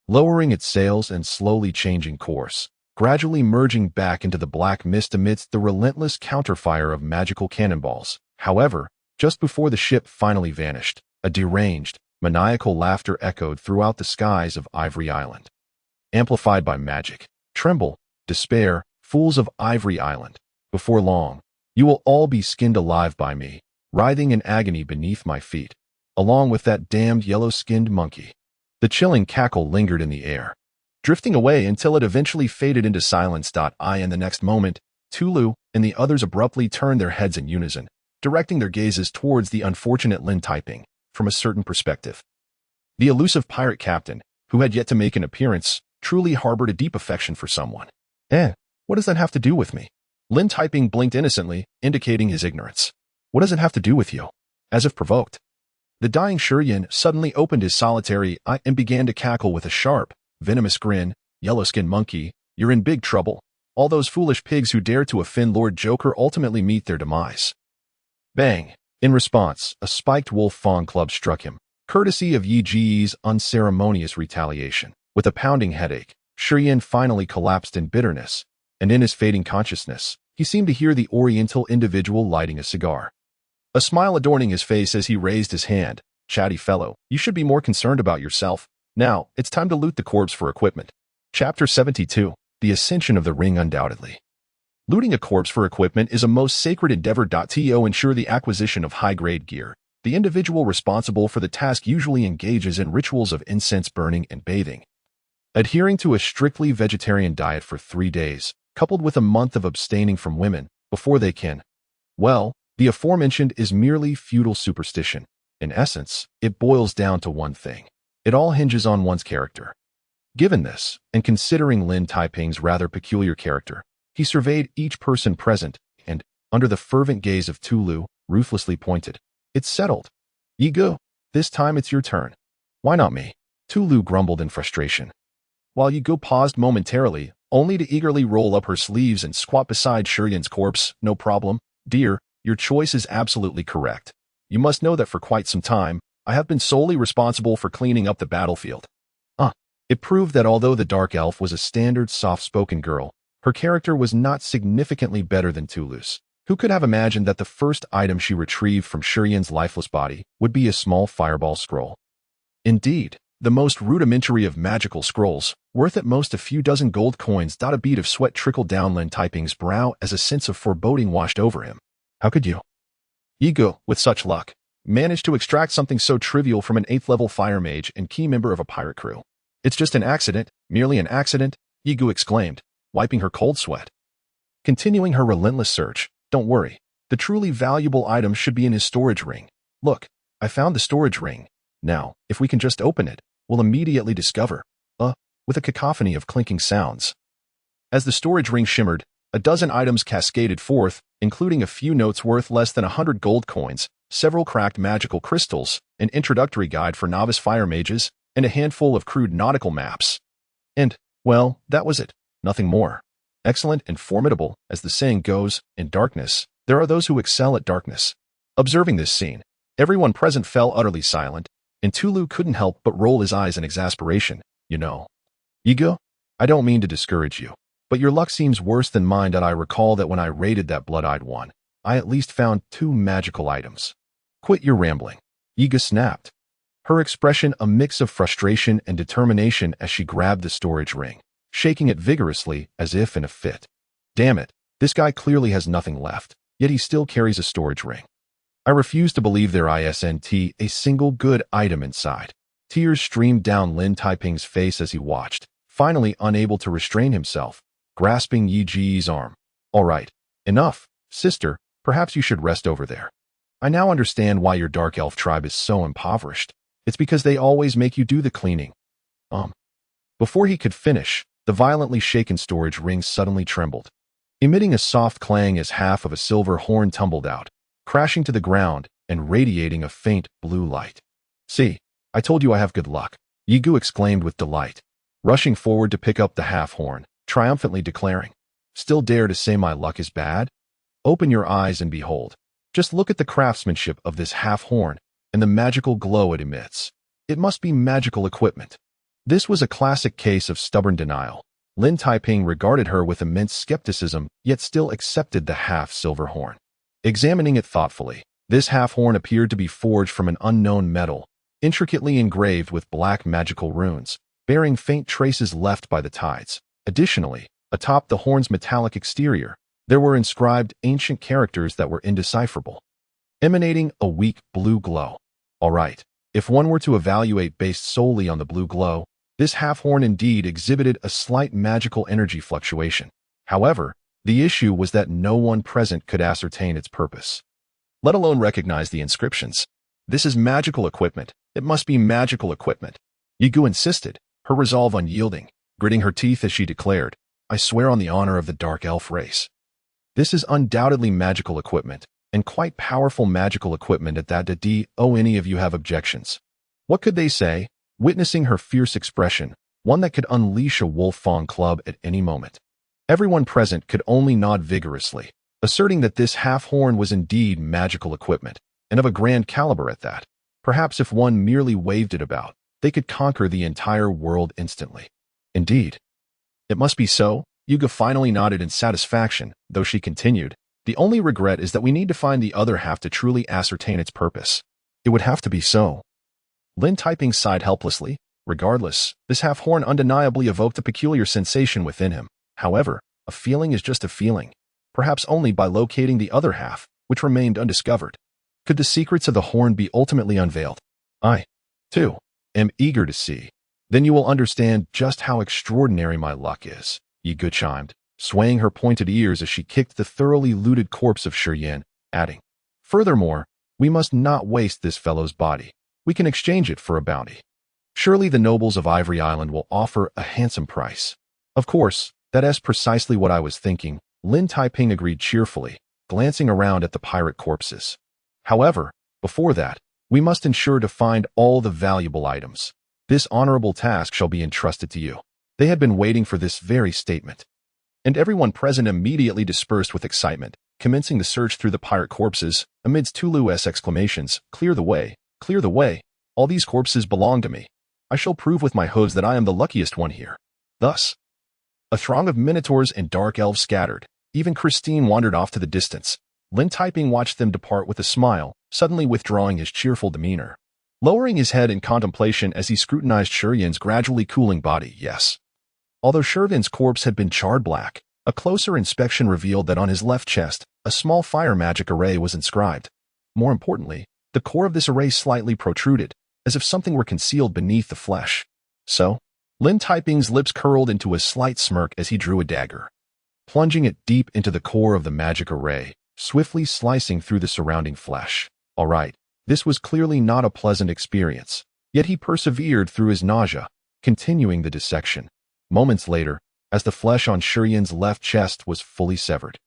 lowering its sails and slowly changing course, gradually merging back into the black mist amidst the relentless counterfire of magical cannonballs. However, just before the ship finally vanished, a deranged, maniacal laughter echoed throughout the skies of Ivory Island, amplified by magic. Tremble, despair, fools of Ivory Island. Before long, you will all be skinned alive by me, writhing in agony beneath my feet, along with that damned yellow-skinned monkey. The chilling cackle lingered in the air, drifting away until it eventually faded into silence. In the next moment, Tulu and the others abruptly turned their heads in unison, directing their gazes towards the unfortunate Lin Taiping from a certain perspective. The elusive pirate captain, who had yet to make an appearance, truly harbored a deep affection for someone. What does that have to do with me? Lin Taiping blinked innocently, indicating his ignorance. What does it have to do with you? As if provoked, the dying Shurien suddenly opened his solitary eye and began to cackle with a sharp, venomous grin. Yellow-skinned monkey, you're in big trouble. All those foolish pigs who dare to offend Lord Joker ultimately meet their demise. Bang! In response, a spiked wolf fawn club struck him, courtesy of Yi Ji's unceremonious retaliation. With a pounding headache, Shurien finally collapsed in bitterness, and in his fading consciousness, he seemed to hear the oriental individual lighting a cigar, a smile adorning his face as he raised his hand. Chatty fellow, you should be more concerned about yourself. Now, it's time to loot the corpse for equipment. Chapter 72, The Ascension of the Ring. Undoubtedly, looting a corpse for equipment is a most sacred endeavor. To ensure the acquisition of high-grade gear, the individual responsible for the task usually engages in rituals of incense burning and bathing, adhering to a strictly vegetarian diet for 3 days, coupled with a month of abstaining from women, before they can. Well, the aforementioned is merely feudal superstition. In essence, it boils down to one thing. It all hinges on one's character. Given this, and considering Lin Taiping's rather peculiar character, he surveyed each person present, and, under the fervent gaze of Tulu, ruthlessly pointed. It's settled. Yigu, this time it's your turn. Why not me? Tulu grumbled in frustration, while Yigu paused momentarily, only to eagerly roll up her sleeves and squat beside Shurien's corpse. No problem, dear, your choice is absolutely correct. You must know that for quite some time, I have been solely responsible for cleaning up the battlefield. It proved that although the dark elf was a standard soft-spoken girl, her character was not significantly better than Tulu's. Who could have imagined that the first item she retrieved from Shurian's lifeless body would be a small fireball scroll? Indeed, the most rudimentary of magical scrolls, worth at most a few dozen gold coins. A bead of sweat trickled down Lin Taiping's brow as a sense of foreboding washed over him. How could you, Yigu, with such luck, manage to extract something so trivial from an 8th-level fire mage and key member of a pirate crew? It's just an accident, merely an accident, Yigu exclaimed, wiping her cold sweat. Continuing her relentless search, don't worry, the truly valuable item should be in his storage ring. Look, I found the storage ring. Now, if we can just open it, we'll immediately discover, with a cacophony of clinking sounds. As the storage ring shimmered, a dozen items cascaded forth, including a few notes worth less than 100 gold coins, several cracked magical crystals, an introductory guide for novice fire mages, and a handful of crude nautical maps. And, well, that was it. Nothing more. Excellent and formidable, as the saying goes, in darkness, there are those who excel at darkness. Observing this scene, everyone present fell utterly silent, and Tulu couldn't help but roll his eyes in exasperation. You know, Yigu, I don't mean to discourage you, but your luck seems worse than mine. I recall that when I raided that blood-eyed one, I at least found 2 magical items. Quit your rambling, Yigu snapped, her expression a mix of frustration and determination as she grabbed the storage ring, shaking it vigorously as if in a fit. Damn it, this guy clearly has nothing left, yet he still carries a storage ring. I refuse to believe there isn't a single good item inside. Tears streamed down Lin Taiping's face as he watched, finally unable to restrain himself, grasping Yi Ji's arm. All right, enough, sister, perhaps you should rest over there. I now understand why your dark elf tribe is so impoverished. It's because they always make you do the cleaning. Before he could finish, the violently shaken storage ring suddenly trembled, emitting a soft clang as half of a silver horn tumbled out, crashing to the ground and radiating a faint blue light. See, I told you I have good luck, Yigu exclaimed with delight, rushing forward to pick up the half-horn, triumphantly declaring, still dare to say my luck is bad? Open your eyes and behold. Just look at the craftsmanship of this half-horn and the magical glow it emits. It must be magical equipment. This was a classic case of stubborn denial. Lin Taiping regarded her with immense skepticism, yet still accepted the half-silver horn. Examining it thoughtfully, this half-horn appeared to be forged from an unknown metal, intricately engraved with black magical runes, bearing faint traces left by the tides. Additionally, atop the horn's metallic exterior, there were inscribed ancient characters that were indecipherable, emanating a weak blue glow. All right, if one were to evaluate based solely on the blue glow, this half-horn indeed exhibited a slight magical energy fluctuation. However, the issue was that no one present could ascertain its purpose, let alone recognize the inscriptions. This is magical equipment. It must be magical equipment. Yigu insisted, her resolve unyielding, gritting her teeth as she declared, I swear on the honor of the dark elf race. This is undoubtedly magical equipment, and quite powerful magical equipment at that. Any of you have objections? What could they say, witnessing her fierce expression, one that could unleash a wolf-fawn club at any moment? Everyone present could only nod vigorously, asserting that this half-horn was indeed magical equipment, and of a grand caliber at that. Perhaps if one merely waved it about, they could conquer the entire world instantly. Indeed. It must be so, Yigu finally nodded in satisfaction, though she continued, the only regret is that we need to find the other half to truly ascertain its purpose. It would have to be so. Lin Taiping sighed helplessly. Regardless, this half-horn undeniably evoked a peculiar sensation within him. However, a feeling is just a feeling. Perhaps only by locating the other half, which remained undiscovered, could the secrets of the horn be ultimately unveiled. I, too, am eager to see. Then you will understand just how extraordinary my luck is, Yigu chimed, swaying her pointed ears as she kicked the thoroughly looted corpse of Shurian, adding, furthermore, we must not waste this fellow's body. We can exchange it for a bounty. Surely the nobles of Ivory Island will offer a handsome price. Of course, that is precisely what I was thinking, Lin Taiping agreed cheerfully, glancing around at the pirate corpses. However, before that, we must ensure to find all the valuable items. This honorable task shall be entrusted to you. They had been waiting for this very statement. And everyone present immediately dispersed with excitement, commencing the search through the pirate corpses, amidst Tulu's exclamations, clear the way, All these corpses belong to me. I shall prove with my hooves that I am the luckiest one here. Thus, a throng of minotaurs and dark elves scattered. Even Christine wandered off to the distance. Lin Taiping watched them depart with a smile, suddenly withdrawing his cheerful demeanor. Lowering his head in contemplation as he scrutinized Shurian's gradually cooling body, yes. Although Shurian's corpse had been charred black, a closer inspection revealed that on his left chest, a small fire magic array was inscribed. More importantly, the core of this array slightly protruded, as if something were concealed beneath the flesh. So, Lin Taiping's lips curled into a slight smirk as he drew a dagger, plunging it deep into the core of the magic array, swiftly slicing through the surrounding flesh. All right, this was clearly not a pleasant experience, yet he persevered through his nausea, continuing the dissection. Moments later, as the flesh on Shurian's left chest was fully severed,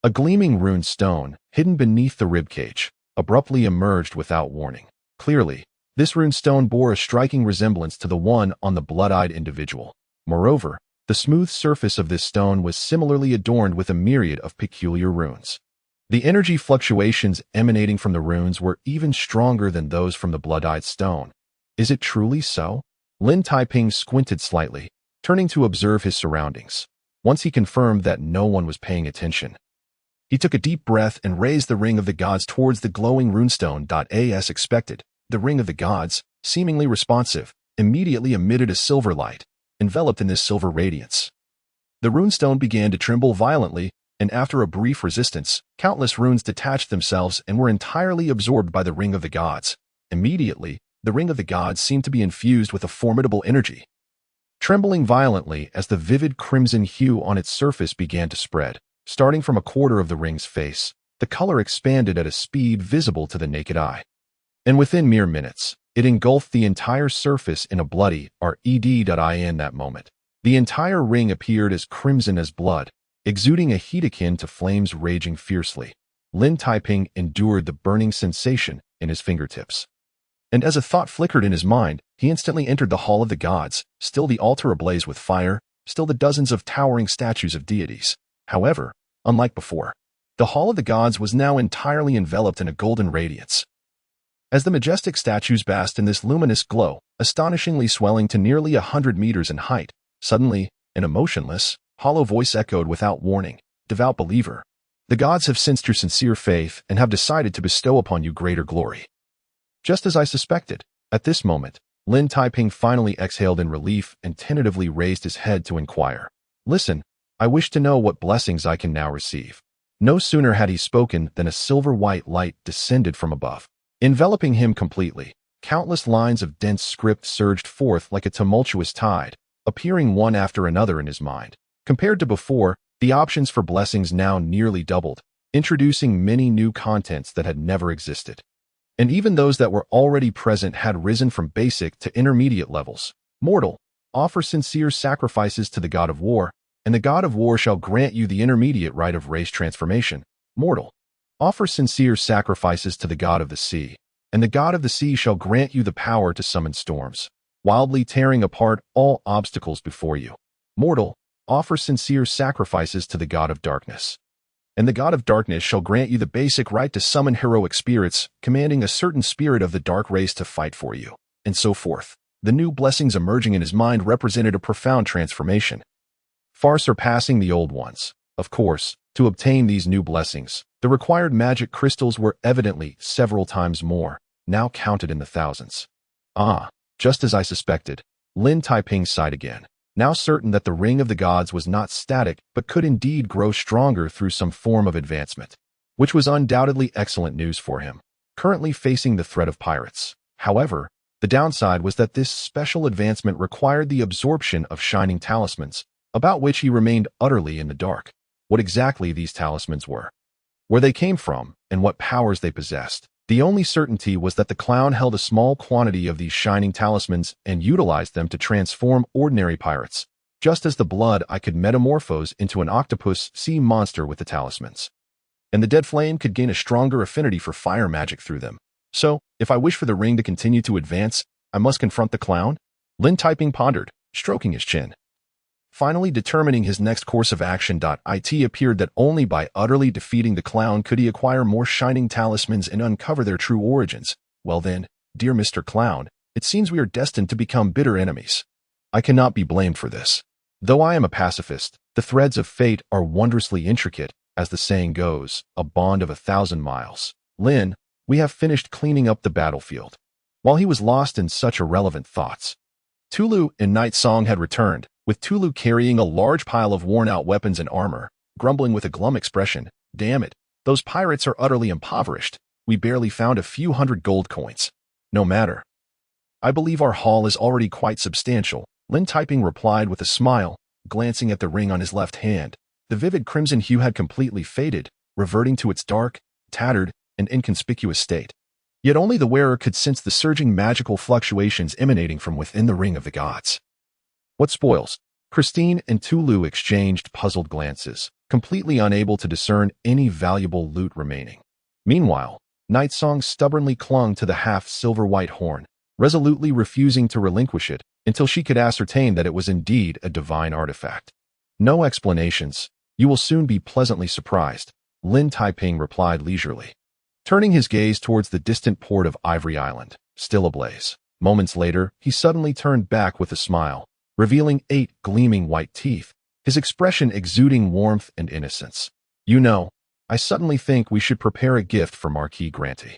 a gleaming rune stone, hidden beneath the ribcage, abruptly emerged without warning. Clearly, this rune stone bore a striking resemblance to the one on the blood-eyed individual. Moreover, the smooth surface of this stone was similarly adorned with a myriad of peculiar runes. The energy fluctuations emanating from the runes were even stronger than those from the blood-eyed stone. Is it truly so? Lin Taiping squinted slightly, turning to observe his surroundings. Once he confirmed that no one was paying attention, he took a deep breath and raised the Ring of the Gods towards the glowing runestone. As expected, the Ring of the Gods, seemingly responsive, immediately emitted a silver light, enveloped in this silver radiance. The runestone began to tremble violently, and after a brief resistance, countless runes detached themselves and were entirely absorbed by the Ring of the Gods. Immediately, the Ring of the Gods seemed to be infused with a formidable energy, trembling violently as the vivid crimson hue on its surface began to spread. Starting from a quarter of the ring's face, the color expanded at a speed visible to the naked eye. And within mere minutes, it engulfed the entire surface in a bloody red. That moment, the entire ring appeared as crimson as blood, exuding a heat akin to flames raging fiercely. Lin Taiping endured the burning sensation in his fingertips. And as a thought flickered in his mind, he instantly entered the Hall of the Gods, still the altar ablaze with fire, still the dozens of towering statues of deities. However, unlike before, the Hall of the Gods was now entirely enveloped in a golden radiance. As the majestic statues basked in this luminous glow, astonishingly swelling to nearly 100 meters in height, suddenly, an emotionless, hollow voice echoed without warning, "Devout believer, the gods have sensed your sincere faith and have decided to bestow upon you greater glory." Just as I suspected, at this moment, Lin Taiping finally exhaled in relief and tentatively raised his head to inquire. "Listen, I wish to know what blessings I can now receive." No sooner had he spoken than a silver-white light descended from above, enveloping him completely. Countless lines of dense script surged forth like a tumultuous tide, appearing one after another in his mind. Compared to before, the options for blessings now nearly doubled, introducing many new contents that had never existed. And even those that were already present had risen from basic to intermediate levels. Mortal, offer sincere sacrifices to the god of war, and the god of war shall grant you the intermediate rite of race transformation. Mortal, offer sincere sacrifices to the god of the sea, and the god of the sea shall grant you the power to summon storms, wildly tearing apart all obstacles before you. Mortal, offer sincere sacrifices to the god of darkness, and the god of darkness shall grant you the basic right to summon heroic spirits, commanding a certain spirit of the dark race to fight for you, and so forth. The new blessings emerging in his mind represented a profound transformation, far surpassing the old ones. Of course, to obtain these new blessings, the required magic crystals were evidently several times more, now counted in the thousands. Ah, just as I suspected, Lin Taiping sighed again, now certain that the Ring of the Gods was not static but could indeed grow stronger through some form of advancement, which was undoubtedly excellent news for him, currently facing the threat of pirates. However, the downside was that this special advancement required the absorption of shining talismans, about which he remained utterly in the dark. What exactly these talismans were, where they came from, and what powers they possessed. The only certainty was that the clown held a small quantity of these shining talismans and utilized them to transform ordinary pirates, just as the blood I could metamorphose into an octopus sea monster with the talismans. And the dead flame could gain a stronger affinity for fire magic through them. So, if I wish for the ring to continue to advance, I must confront the clown? Lin Taiping pondered, stroking his chin. Finally determining his next course of action. It appeared that only by utterly defeating the clown could he acquire more shining talismans and uncover their true origins. Well then, "Dear Mr. Clown, it seems we are destined to become bitter enemies. I cannot be blamed for this. Though I am a pacifist, the threads of fate are wondrously intricate, as the saying goes, a bond of 1,000 miles. Lin, we have finished cleaning up the battlefield." While he was lost in such irrelevant thoughts, Tulu and Night Song had returned, with Tulu carrying a large pile of worn-out weapons and armor, grumbling with a glum expression, "Damn it, those pirates are utterly impoverished. We barely found a few hundred gold coins." "No matter. I believe our haul is already quite substantial," Lin Taiping replied with a smile, glancing at the ring on his left hand. The vivid crimson hue had completely faded, reverting to its dark, tattered, and inconspicuous state. Yet only the wearer could sense the surging magical fluctuations emanating from within the ring of the gods. "What spoils?" Christine and Tulu exchanged puzzled glances, completely unable to discern any valuable loot remaining. Meanwhile, Night Song stubbornly clung to the half-silver-white horn, resolutely refusing to relinquish it until she could ascertain that it was indeed a divine artifact. "No explanations. You will soon be pleasantly surprised," Lin Taiping replied leisurely, turning his gaze towards the distant port of Ivory Island, still ablaze. Moments later, he suddenly turned back with a smile, revealing 8 gleaming white teeth, his expression exuding warmth and innocence. "You know, I suddenly think we should prepare a gift for Marquis Granty."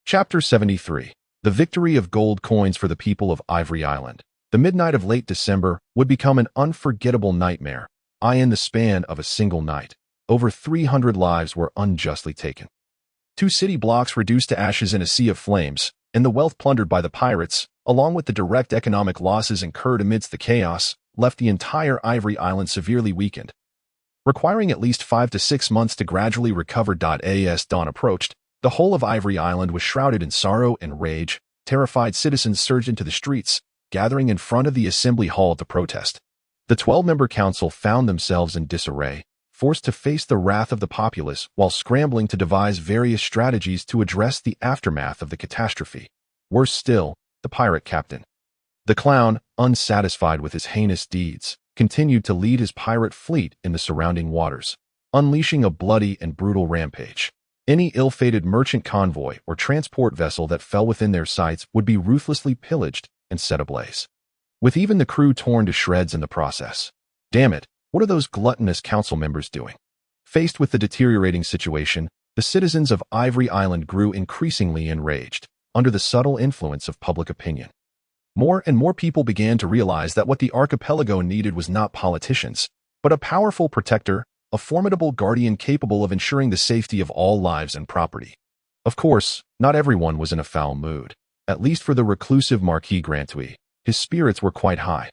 Chapter 73. The victory of gold coins for the people of Ivory Island. The midnight of late December would become an unforgettable nightmare. In the span of a single night, over 300 lives were unjustly taken. 2 city blocks reduced to ashes in a sea of flames, and the wealth plundered by the pirates, along with the direct economic losses incurred amidst the chaos, left the entire Ivory Island severely weakened. Requiring at least 5 to 6 months to gradually recover. As dawn approached, the whole of Ivory Island was shrouded in sorrow and rage. Terrified citizens surged into the streets, gathering in front of the assembly hall to protest. The 12-member council found themselves in disarray, forced to face the wrath of the populace while scrambling to devise various strategies to address the aftermath of the catastrophe. Worse still, the pirate captain. The clown, unsatisfied with his heinous deeds, continued to lead his pirate fleet in the surrounding waters, unleashing a bloody and brutal rampage. Any ill-fated merchant convoy or transport vessel that fell within their sights would be ruthlessly pillaged and set ablaze, with even the crew torn to shreds in the process. Damn it, what are those gluttonous council members doing? Faced with the deteriorating situation, the citizens of Ivory Island grew increasingly enraged, under the subtle influence of public opinion. More and more people began to realize that what the archipelago needed was not politicians, but a powerful protector, a formidable guardian capable of ensuring the safety of all lives and property. Of course, not everyone was in a foul mood. At least for the reclusive Marquis Granty, his spirits were quite high.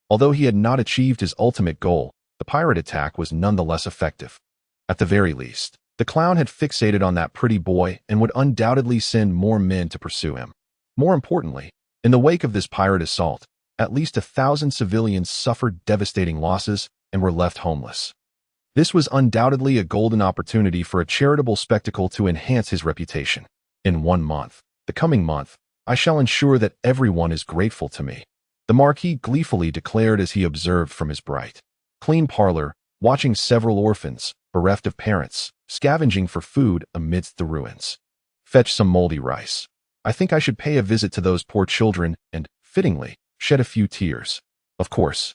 Although he had not achieved his ultimate goal, the pirate attack was nonetheless effective. At the very least, the clown had fixated on that pretty boy and would undoubtedly send more men to pursue him. More importantly, in the wake of this pirate assault, at least 1,000 civilians suffered devastating losses and were left homeless. This was undoubtedly a golden opportunity for a charitable spectacle to enhance his reputation. In 1 month, the coming month, I shall ensure that everyone is grateful to me, the Marquis gleefully declared as he observed from his bright, clean parlor, watching several orphans, bereft of parents, scavenging for food amidst the ruins. Fetch some moldy rice. I think I should pay a visit to those poor children and, fittingly, shed a few tears. Of course.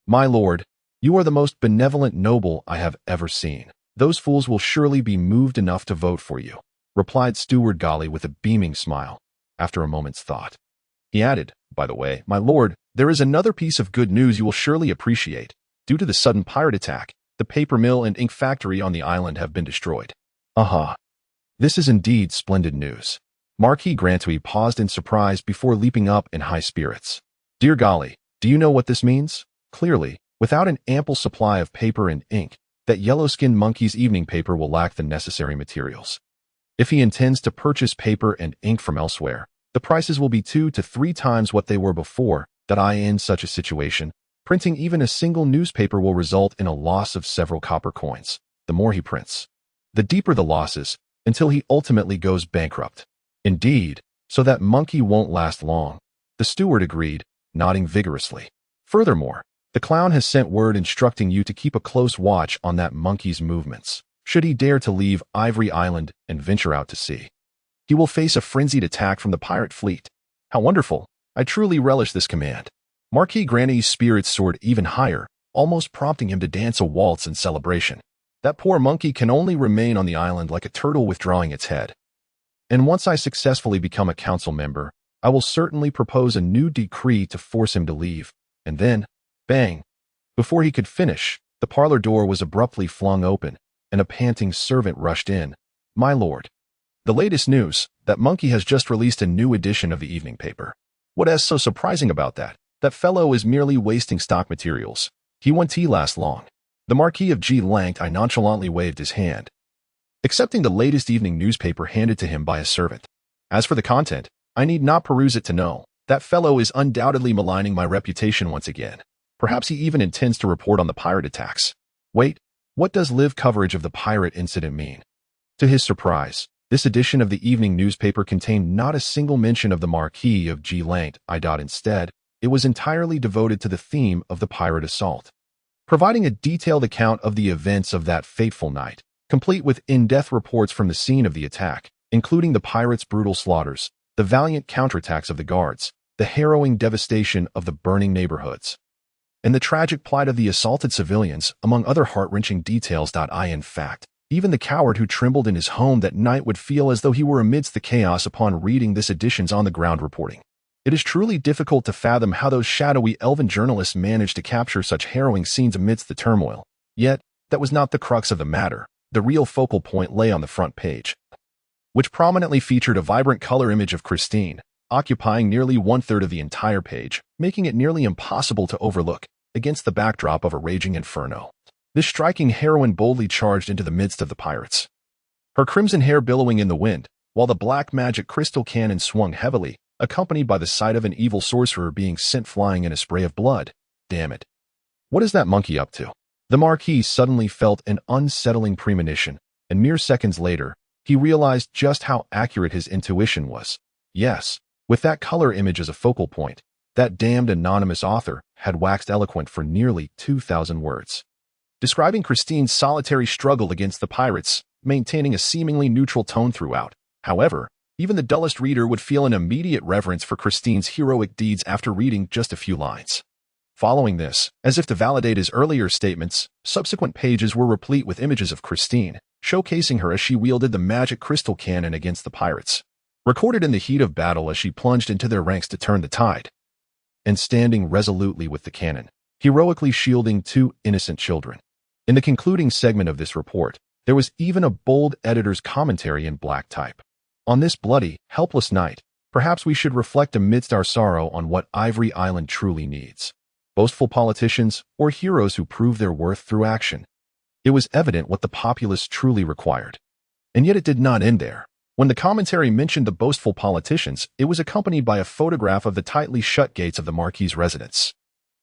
My lord, you are the most benevolent noble I have ever seen. Those fools will surely be moved enough to vote for you, replied Steward Golly with a beaming smile. After a moment's thought, he added, "By the way, my lord, there is another piece of good news you will surely appreciate. Due to the sudden pirate attack, the paper mill and ink factory on the island have been destroyed." Aha! This is indeed splendid news. Marquis Granty paused in surprise before leaping up in high spirits. "Dear golly, do you know what this means?" Clearly, without an ample supply of paper and ink, that yellow-skinned monkey's evening paper will lack the necessary materials. If he intends to purchase paper and ink from elsewhere, the prices will be 2 to 3 times what they were before. In such a situation, printing even a single newspaper will result in a loss of several copper coins. The more he prints, the deeper the losses, until he ultimately goes bankrupt. Indeed, so that monkey won't last long, the steward agreed, nodding vigorously. Furthermore, the clown has sent word instructing you to keep a close watch on that monkey's movements, should he dare to leave Ivory Island and venture out to sea. he will face a frenzied attack from the pirate fleet. How wonderful! I truly relish this command. Marquis Granny's spirits soared even higher, almost prompting him to dance a waltz in celebration. That poor monkey can only remain on the island like a turtle withdrawing its head. And once I successfully become a council member, I will certainly propose a new decree to force him to leave. And then, bang! Before he could finish, the parlor door was abruptly flung open, and a panting servant rushed in. My lord. The latest news, that monkey has just released a new edition of the evening paper. What is so surprising about that? That fellow is merely wasting stock materials. He won't last long. The Marquis of G. Lanked I nonchalantly waved his hand, accepting the latest evening newspaper handed to him by a servant. As for the content, I need not peruse it to know. That fellow is undoubtedly maligning my reputation once again. Perhaps he even intends to report on the pirate attacks. Wait, what does live coverage of the pirate incident mean? To his surprise, this edition of the evening newspaper contained not a single mention of the Marquis of G. Lanked I. Instead, it was entirely devoted to the theme of the pirate assault, providing a detailed account of the events of that fateful night, complete with in-depth reports from the scene of the attack, including the pirates' brutal slaughters, the valiant counterattacks of the guards, the harrowing devastation of the burning neighborhoods, and the tragic plight of the assaulted civilians, among other heart-wrenching details. In fact, even the coward who trembled in his home that night would feel as though he were amidst the chaos upon reading this edition's on-the-ground reporting. It is truly difficult to fathom how those shadowy elven journalists managed to capture such harrowing scenes amidst the turmoil. Yet, that was not the crux of the matter. The real focal point lay on the front page, which prominently featured a vibrant color image of Christine, occupying nearly one-third of the entire page, making it nearly impossible to overlook, against the backdrop of a raging inferno. This striking heroine boldly charged into the midst of the pirates, her crimson hair billowing in the wind, while the black magic crystal cannon swung heavily, accompanied by the sight of an evil sorcerer being sent flying in a spray of blood. Damn it. What is that monkey up to? The Marquis suddenly felt an unsettling premonition, and mere seconds later, he realized just how accurate his intuition was. Yes, with that color image as a focal point, that damned anonymous author had waxed eloquent for nearly 2,000 words, describing Christine's solitary struggle against the pirates, maintaining a seemingly neutral tone throughout. However, even the dullest reader would feel an immediate reverence for Christine's heroic deeds after reading just a few lines. Following this, as if to validate his earlier statements, subsequent pages were replete with images of Christine, showcasing her as she wielded the magic crystal cannon against the pirates, recorded in the heat of battle as she plunged into their ranks to turn the tide, and standing resolutely with the cannon, heroically shielding two innocent children. In the concluding segment of this report, there was even a bold editor's commentary in black type. On this bloody, helpless night, perhaps we should reflect amidst our sorrow on what Ivory Island truly needs: boastful politicians or heroes who prove their worth through action. It was evident what the populace truly required. And yet it did not end there. When the commentary mentioned the boastful politicians, it was accompanied by a photograph of the tightly shut gates of the Marquis' residence,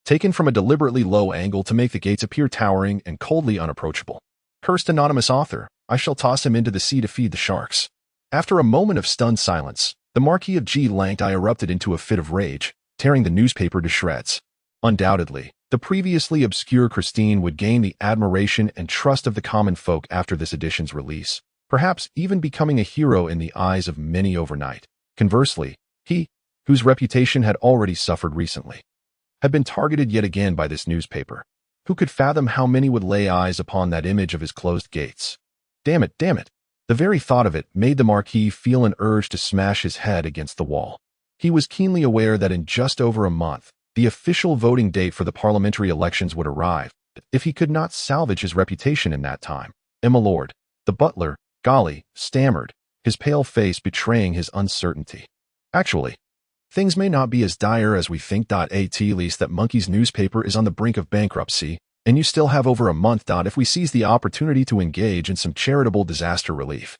taken from a deliberately low angle to make the gates appear towering and coldly unapproachable. Cursed anonymous author, I shall toss him into the sea to feed the sharks. After a moment of stunned silence, the Marquis of G. Lanked I erupted into a fit of rage, tearing the newspaper to shreds. Undoubtedly, the previously obscure Christine would gain the admiration and trust of the common folk after this edition's release, perhaps even becoming a hero in the eyes of many overnight. Conversely, he, whose reputation had already suffered recently, had been targeted yet again by this newspaper. Who could fathom how many would lay eyes upon that image of his closed gates? Damn it, damn it. The very thought of it made the Marquis feel an urge to smash his head against the wall. He was keenly aware that in just over a month, the official voting date for the parliamentary elections would arrive. If he could not salvage his reputation in that time, my lord, the butler, golly, stammered, his pale face betraying his uncertainty. Actually, things may not be as dire as we think. At least that monkey's newspaper is on the brink of bankruptcy, and you still have over a month. If we seize the opportunity to engage in some charitable disaster relief.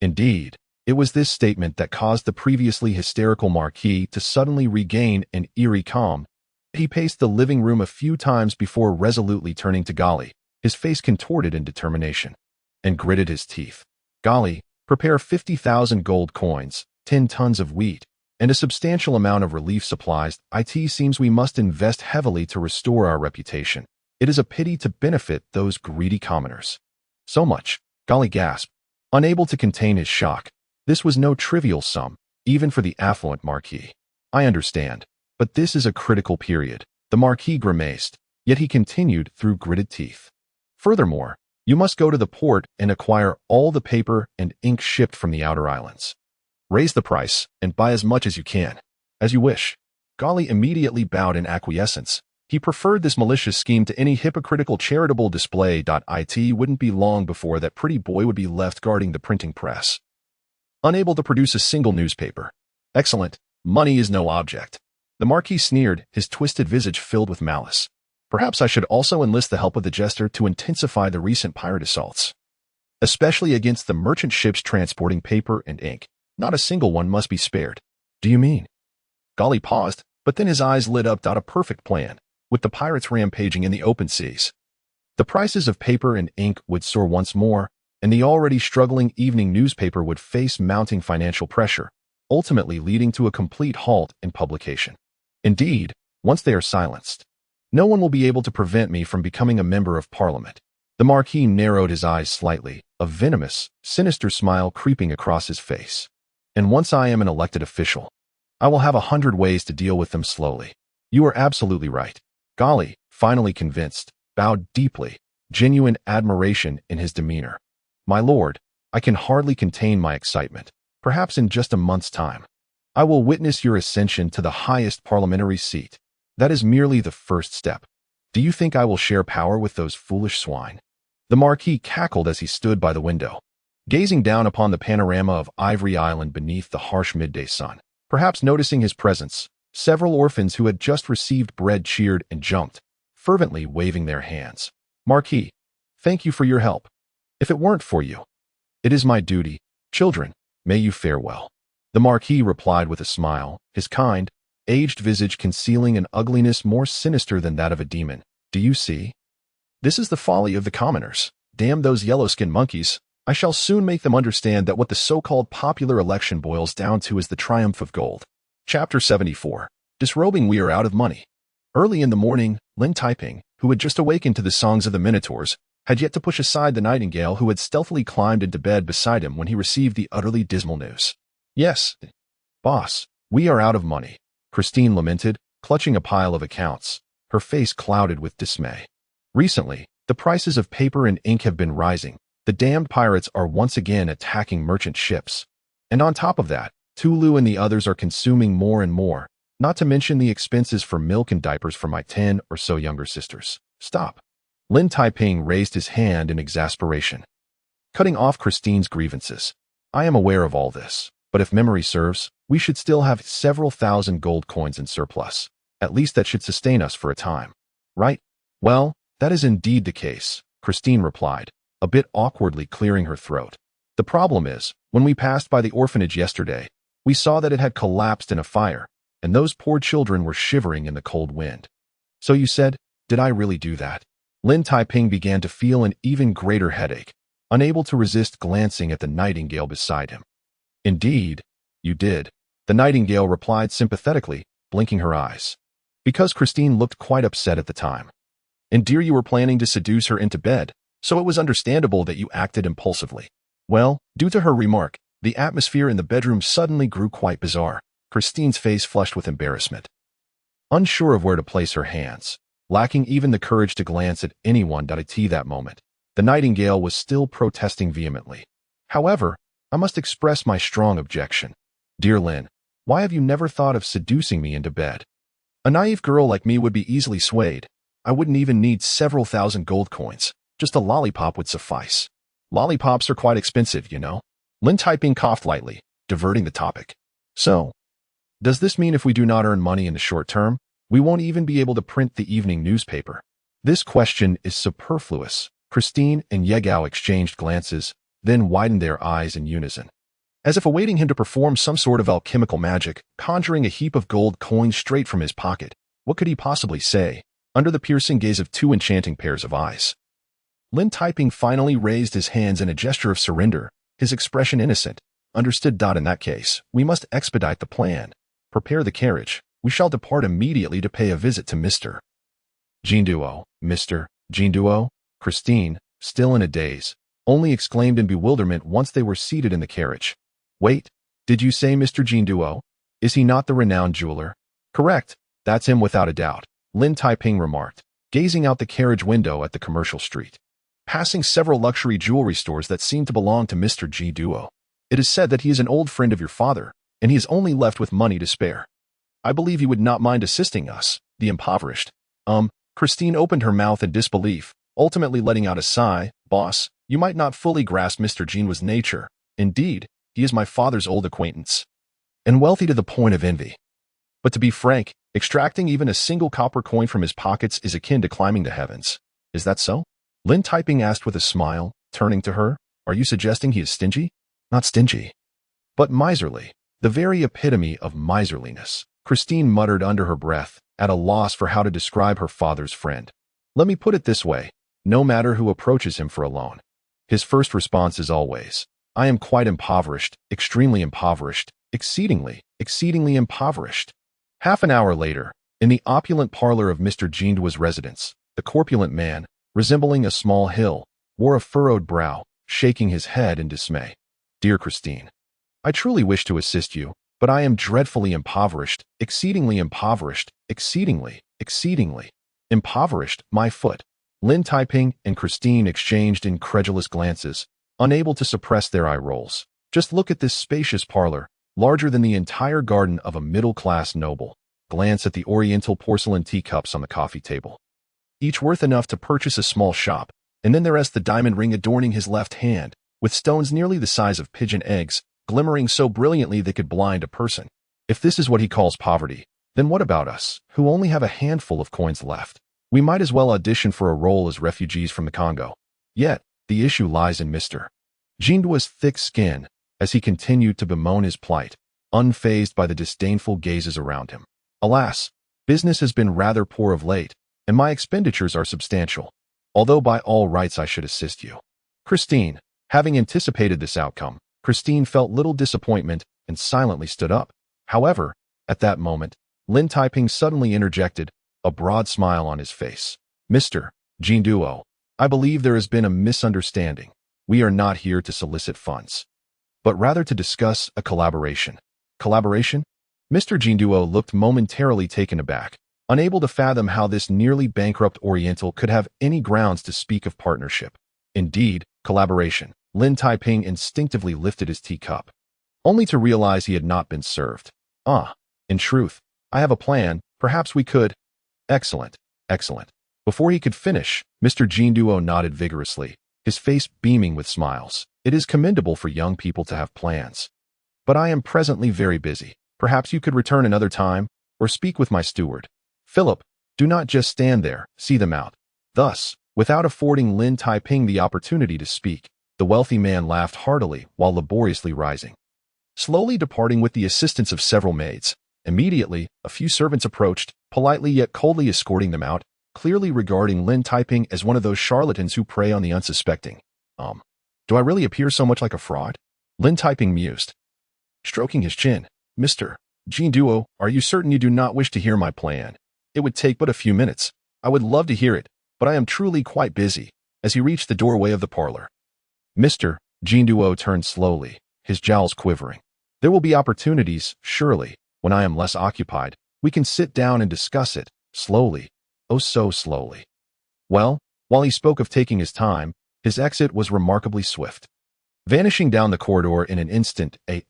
Indeed, it was this statement that caused the previously hysterical Marquis to suddenly regain an eerie calm. He paced the living room a few times before resolutely turning to Golly, his face contorted in determination, and gritted his teeth. Golly, prepare 50,000 gold coins, 10 tons of wheat, and a substantial amount of relief supplies. It seems we must invest heavily to restore our reputation. It is a pity to benefit those greedy commoners. So much, Golly gasped, unable to contain his shock. This was no trivial sum, even for the affluent Marquis. I understand, but this is a critical period. The Marquis grimaced, yet he continued through gritted teeth. Furthermore, you must go to the port and acquire all the paper and ink shipped from the outer islands. Raise the price and buy as much as you can. As you wish. Golly immediately bowed in acquiescence. He preferred this malicious scheme to any hypocritical charitable display. It wouldn't be long before that pretty boy would be left guarding the printing press, unable to produce a single newspaper. Excellent. Money is no object. The Marquis sneered, his twisted visage filled with malice. Perhaps I should also enlist the help of the jester to intensify the recent pirate assaults, especially against the merchant ships transporting paper and ink. Not a single one must be spared. Do you mean? Golly paused, but then his eyes lit up. A perfect plan. With the pirates rampaging in the open seas, the prices of paper and ink would soar once more, and the already struggling evening newspaper would face mounting financial pressure, ultimately leading to a complete halt in publication. Indeed, once they are silenced, no one will be able to prevent me from becoming a member of Parliament. The Marquis narrowed his eyes slightly, a venomous, sinister smile creeping across his face. And once I am an elected official, I will have 100 ways to deal with them slowly. You are absolutely right. Golly, finally convinced, bowed deeply, genuine admiration in his demeanor. My lord, I can hardly contain my excitement. Perhaps in just a month's time, I will witness your ascension to the highest parliamentary seat. That is merely the first step. Do you think I will share power with those foolish swine? The Marquis cackled as he stood by the window, gazing down upon the panorama of Ivory Island beneath the harsh midday sun. Perhaps noticing his presence, several orphans who had just received bread cheered and jumped, fervently waving their hands. Marquis, thank you for your help. If it weren't for you, it is my duty. Children, may you fare well. The Marquis replied with a smile, his kind, aged visage concealing an ugliness more sinister than that of a demon. Do you see? This is the folly of the commoners. Damn those yellow-skinned monkeys. I shall soon make them understand that what the so-called popular election boils down to is the triumph of gold. Chapter 74. Disrobing. We are out of money. Early in the morning, Lin Taiping, who had just awakened to the songs of the Minotaurs, had yet to push aside the nightingale who had stealthily climbed into bed beside him when he received the utterly dismal news. Yes, boss, we are out of money, Christine lamented, clutching a pile of accounts, her face clouded with dismay. Recently, the prices of paper and ink have been rising. The damned pirates are once again attacking merchant ships. And on top of that, Tulu and the others are consuming more and more, not to mention the expenses for milk and diapers for my 10 or so younger sisters. Stop. Lin Taiping raised his hand in exasperation, cutting off Christine's grievances. I am aware of all this, but if memory serves, we should still have several thousand gold coins in surplus. At least that should sustain us for a time. Right? Well, that is indeed the case, Christine replied, a bit awkwardly clearing her throat. The problem is, when we passed by the orphanage yesterday, we saw that it had collapsed in a fire, and those poor children were shivering in the cold wind. So you said, did I really do that? Lin Taiping began to feel an even greater headache, unable to resist glancing at the nightingale beside him. Indeed, you did, the nightingale replied sympathetically, blinking her eyes. Because Christine looked quite upset at the time. And dear, you were planning to seduce her into bed, so it was understandable that you acted impulsively. Well, due to her remark, the atmosphere in the bedroom suddenly grew quite bizarre. Christine's face flushed with embarrassment. Unsure of where to place her hands, lacking even the courage to glance at anyone at that moment, the nightingale was still protesting vehemently. However, I must express my strong objection. Dear Lin, why have you never thought of seducing me into bed? A naive girl like me would be easily swayed. I wouldn't even need several thousand gold coins. Just a lollipop would suffice. Lollipops are quite expensive, you know. Lin Taiping coughed lightly, diverting the topic. So, does this mean if we do not earn money in the short term, we won't even be able to print the evening newspaper? This question is superfluous. Christine and Yegao exchanged glances, then widened their eyes in unison, as if awaiting him to perform some sort of alchemical magic, conjuring a heap of gold coins straight from his pocket. What could he possibly say, under the piercing gaze of two enchanting pairs of eyes? Lin Taiping finally raised his hands in a gesture of surrender, his expression innocent. Understood. In that case, we must expedite the plan. Prepare the carriage. We shall depart immediately to pay a visit to Mr. Jinduo. Mr. Jinduo? Christine, still in a daze, only exclaimed in bewilderment once they were seated in the carriage. Wait, did you say Mr. Jinduo? Is he not the renowned jeweler? Correct, that's him without a doubt, Lin Taiping remarked, gazing out the carriage window at the commercial street. Passing several luxury jewelry stores that seem to belong to Mr. Jinduo. It is said that he is an old friend of your father, and he is only left with money to spare. I believe he would not mind assisting us, the impoverished. Christine opened her mouth in disbelief, ultimately letting out a sigh. Boss, you might not fully grasp Mr. Jinduo's nature. Indeed, he is my father's old acquaintance, and wealthy to the point of envy. But to be frank, extracting even a single copper coin from his pockets is akin to climbing the heavens. Is that so? Lin Taiping asked with a smile, turning to her. Are you suggesting he is stingy? Not stingy, but miserly. The very epitome of miserliness, Christine muttered under her breath, at a loss for how to describe her father's friend. Let me put it this way, no matter who approaches him for a loan, his first response is always, I am quite impoverished, extremely impoverished, exceedingly impoverished. Half an hour later, in the opulent parlor of Mr. Jinduo's residence, the corpulent man, resembling a small hill, wore a furrowed brow, shaking his head in dismay. Dear Christine, I truly wish to assist you, but I am dreadfully impoverished, exceedingly impoverished, exceedingly impoverished, my foot. Lin Taiping and Christine exchanged incredulous glances, unable to suppress their eye rolls. Just look at this spacious parlor, larger than the entire garden of a middle-class noble. Glance at the oriental porcelain teacups on the coffee table, each worth enough to purchase a small shop, and then there is the diamond ring adorning his left hand, with stones nearly the size of pigeon eggs, glimmering so brilliantly they could blind a person. If this is what he calls poverty, then what about us, who only have a handful of coins left? We might as well audition for a role as refugees from the Congo. Yet, the issue lies in Mr. Jinduo's thick skin, as he continued to bemoan his plight, unfazed by the disdainful gazes around him. Alas, business has been rather poor of late, and my expenditures are substantial, although by all rights I should assist you. Christine, having anticipated this outcome, Christine felt little disappointment and silently stood up. However, at that moment, Lin Taiping suddenly interjected, a broad smile on his face. Mr. Jinduo, I believe there has been a misunderstanding. We are not here to solicit funds, but rather to discuss a collaboration. Collaboration? Mr. Jinduo looked momentarily taken aback, unable to fathom how this nearly bankrupt Oriental could have any grounds to speak of partnership. Indeed, collaboration. Lin Taiping instinctively lifted his teacup, only to realize he had not been served. In truth, I have a plan. Perhaps we could. Excellent. Before he could finish, Mr. Jinduo nodded vigorously, his face beaming with smiles. It is commendable for young people to have plans. But I am presently very busy. Perhaps you could return another time, or speak with my steward. Philip, do not just stand there, see them out. Thus, without affording Lin Taiping the opportunity to speak, the wealthy man laughed heartily while laboriously rising. Slowly departing with the assistance of several maids, immediately, a few servants approached, politely yet coldly escorting them out, clearly regarding Lin Taiping as one of those charlatans who prey on the unsuspecting. Do I really appear so much like a fraud? Lin Taiping mused, stroking his chin. Mr. Jinduo, are you certain you do not wish to hear my plan? It would take but a few minutes. I would love to hear it, but I am truly quite busy. As he reached the doorway of the parlor, Mr. Jinduo turned slowly, his jowls quivering. There will be opportunities, surely, when I am less occupied. We can sit down and discuss it, slowly, oh so slowly. Well, while he spoke of taking his time, his exit was remarkably swift. Vanishing down the corridor in an instant, a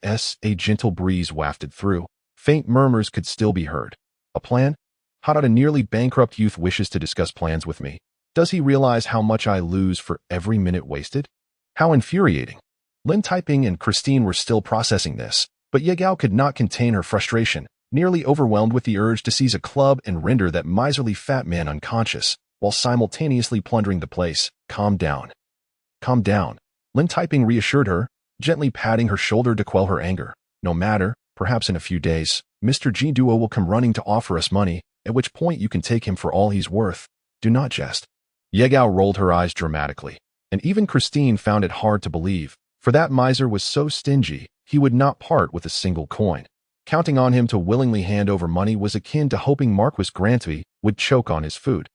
gentle breeze wafted through. Faint murmurs could still be heard. A plan? How about a nearly bankrupt youth wishes to discuss plans with me? Does he realize how much I lose for every minute wasted? How infuriating. Lin Taiping and Christine were still processing this, but Ye Gao could not contain her frustration, nearly overwhelmed with the urge to seize a club and render that miserly fat man unconscious, while simultaneously plundering the place. Calm down. Calm down. Lin Taiping reassured her, gently patting her shoulder to quell her anger. No matter, perhaps in a few days, Mr. Jinduo will come running to offer us money, at which point you can take him for all he's worth. Do not jest. Ye Gao rolled her eyes dramatically, and even Christine found it hard to believe, for that miser was so stingy, he would not part with a single coin. Counting on him to willingly hand over money was akin to hoping Marquis Grantvy would choke on his food.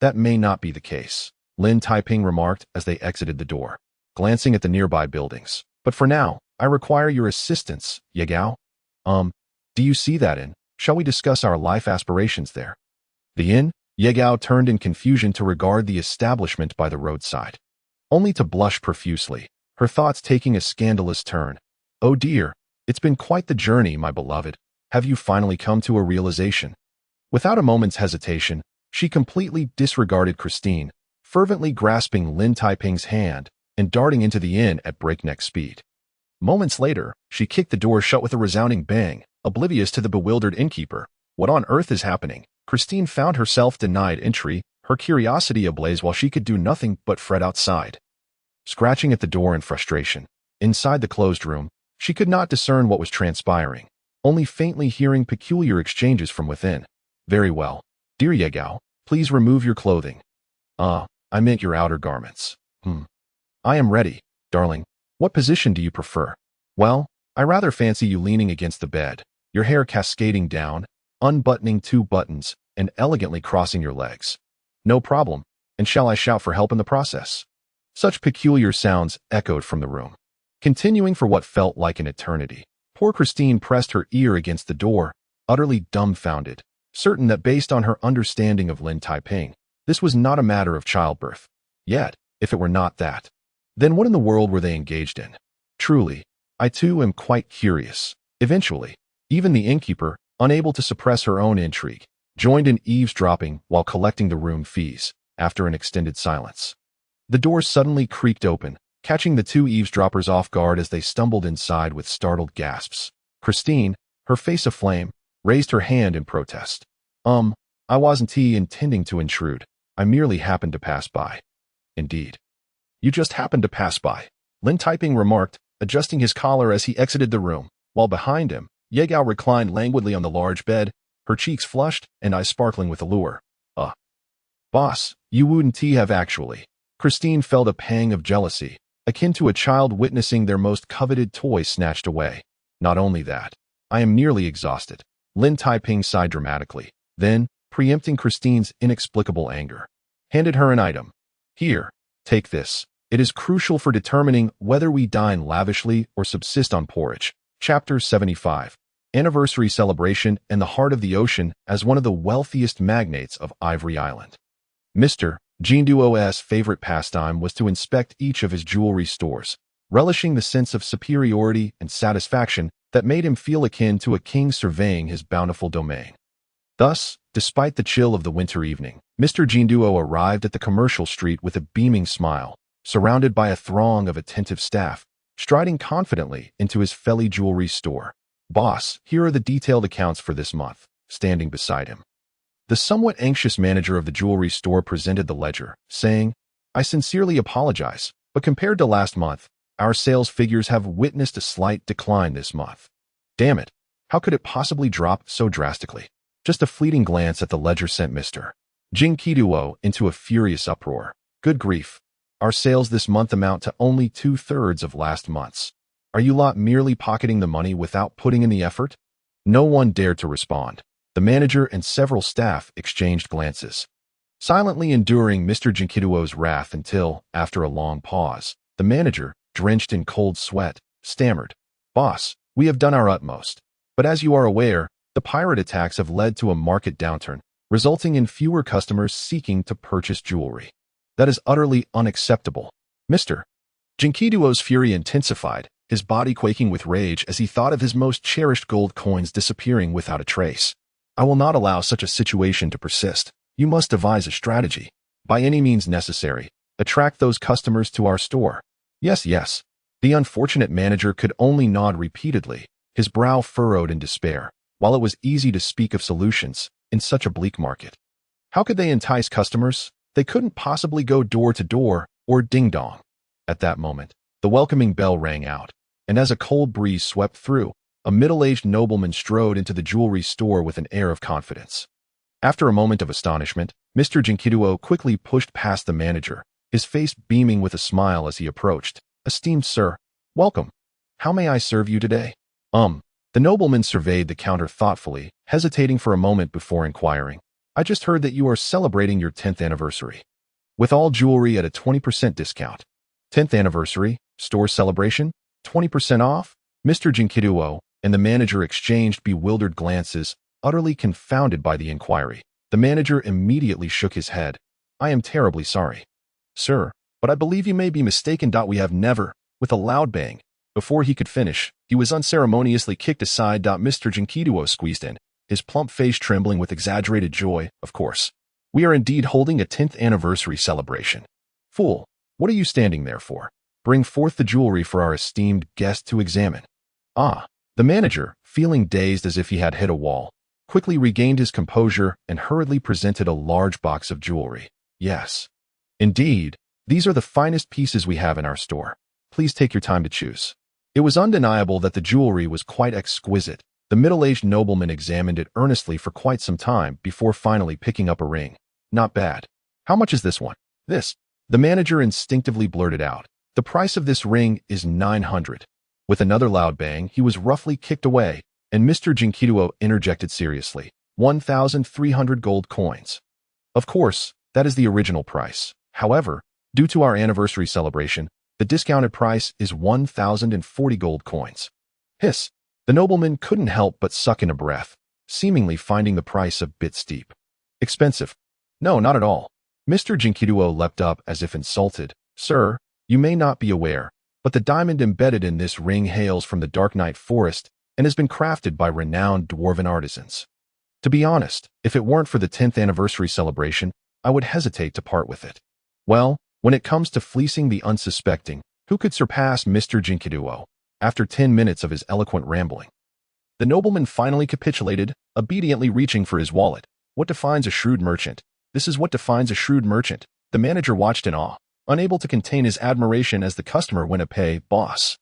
That may not be the case, Lin Taiping remarked as they exited the door, glancing at the nearby buildings. But for now, I require your assistance, Yagao. Do you see that inn? Shall we discuss our life aspirations there? The inn? Yagao turned in confusion to regard the establishment by the roadside, only to blush profusely, her thoughts taking a scandalous turn. Oh dear, it's been quite the journey, my beloved. Have you finally come to a realization? Without a moment's hesitation, she completely disregarded Christine, fervently grasping Lin Taiping's hand and darting into the inn at breakneck speed. Moments later, she kicked the door shut with a resounding bang, oblivious to the bewildered innkeeper. What on earth is happening? Christine found herself denied entry, her curiosity ablaze while she could do nothing but fret outside. Scratching at the door in frustration, inside the closed room, she could not discern what was transpiring, only faintly hearing peculiar exchanges from within. Very well. Dear Yagao, please remove your clothing. I meant your outer garments. I am ready, darling. What position do you prefer? Well, I rather fancy you leaning against the bed, your hair cascading down, unbuttoning 2 buttons, and elegantly crossing your legs. No problem. And shall I shout for help in the process? Such peculiar sounds echoed from the room, continuing for what felt like an eternity. Poor Christine pressed her ear against the door, utterly dumbfounded, certain that based on her understanding of Lin Taiping, this was not a matter of childbirth. Yet, if it were not that, then what in the world were they engaged in? Truly, I too am quite curious. Eventually, even the innkeeper, unable to suppress her own intrigue, joined in eavesdropping while collecting the room fees. After an extended silence, the door suddenly creaked open, catching the 2 eavesdroppers off guard as they stumbled inside with startled gasps. Christine, her face aflame, raised her hand in protest. I wasn't intending to intrude. I merely happened to pass by. Indeed. You just happened to pass by, Lin Taiping remarked, adjusting his collar as he exited the room, while behind him, Yagao reclined languidly on the large bed, her cheeks flushed and eyes sparkling with allure. Boss, you wouldn't have actually. Christine felt a pang of jealousy, akin to a child witnessing their most coveted toy snatched away. Not only that, I am nearly exhausted. Lin Taiping sighed dramatically, then, preempting Christine's inexplicable anger, handed her an item. Here, take this. It is crucial for determining whether we dine lavishly or subsist on porridge. Chapter 75. Anniversary Celebration in the Heart of the Ocean as one of the wealthiest magnates of Ivory Island. Mr. Jinduo's favorite pastime was to inspect each of his jewelry stores, relishing the sense of superiority and satisfaction that made him feel akin to a king surveying his bountiful domain. Thus, despite the chill of the winter evening, Mr. Jinduo arrived at the commercial street with a beaming smile, surrounded by a throng of attentive staff, striding confidently into his Feli jewelry store. Boss, here are the detailed accounts for this month, standing beside him. The somewhat anxious manager of the jewelry store presented the ledger, saying, I sincerely apologize, but compared to last month, our sales figures have witnessed a slight decline this month. Damn it, how could it possibly drop so drastically? Just a fleeting glance at the ledger sent Mr. Jinkiduo into a furious uproar. Good grief, our sales this month amount to only 2/3 of last month's. Are you lot merely pocketing the money without putting in the effort? No one dared to respond. The manager and several staff exchanged glances, silently enduring Mr. Jinkiduo's wrath until, after a long pause, the manager, drenched in cold sweat, stammered, Boss, we have done our utmost. But as you are aware, the pirate attacks have led to a market downturn, resulting in fewer customers seeking to purchase jewelry. That is utterly unacceptable. Mr. Jinkiduo's fury intensified, his body quaking with rage as he thought of his most cherished gold coins disappearing without a trace. I will not allow such a situation to persist. You must devise a strategy. By any means necessary, attract those customers to our store. Yes, yes. The unfortunate manager could only nod repeatedly, his brow furrowed in despair, while it was easy to speak of solutions in such a bleak market. How could they entice customers? They couldn't possibly go door to door or ding-dong. At that moment, the welcoming bell rang out, and as a cold breeze swept through, a middle-aged nobleman strode into the jewelry store with an air of confidence. After a moment of astonishment, Mr. Jinkiduo quickly pushed past the manager, his face beaming with a smile as he approached. Esteemed sir, welcome. How may I serve you today? The nobleman surveyed the counter thoughtfully, hesitating for a moment before inquiring. I just heard that you are celebrating your 10th anniversary. With all jewelry at a 20% discount. 10th anniversary? Store celebration? 20% off? Mr. Jinkiduo and the manager exchanged bewildered glances, utterly confounded by the inquiry. The manager immediately shook his head. I am terribly sorry, sir, but I believe you may be mistaken. We have never, with a loud bang. Before he could finish, he was unceremoniously kicked aside. Mr. Jinkiduo squeezed in, his plump face trembling with exaggerated joy. Of course. We are indeed holding a 10th anniversary celebration. Fool, what are you standing there for? Bring forth the jewelry for our esteemed guest to examine. Ah, the manager, feeling dazed as if he had hit a wall, quickly regained his composure and hurriedly presented a large box of jewelry. Yes. Indeed, these are the finest pieces we have in our store. Please take your time to choose. It was undeniable that the jewelry was quite exquisite. The middle-aged nobleman examined it earnestly for quite some time before finally picking up a ring. Not bad. How much is this one? This. The manager instinctively blurted out. The price of this ring is 900. With another loud bang, he was roughly kicked away, and Mr. Jinkiduo interjected seriously. 1,300 gold coins. Of course, that is the original price. However, due to our anniversary celebration, the discounted price is 1,040 gold coins. Hiss. The nobleman couldn't help but suck in a breath, seemingly finding the price a bit steep. Expensive. No, not at all. Mr. Jinkiduo leapt up as if insulted. Sir, you may not be aware, but the diamond embedded in this ring hails from the Dark Night Forest and has been crafted by renowned dwarven artisans. To be honest, if it weren't for the 10th anniversary celebration, I would hesitate to part with it. Well, when it comes to fleecing the unsuspecting, who could surpass Mr. Jinkiduo? After 10 minutes of his eloquent rambling, the nobleman finally capitulated, obediently reaching for his wallet. What defines a shrewd merchant? This is what defines a shrewd merchant. The manager watched in awe, unable to contain his admiration as the customer went to pay. Boss,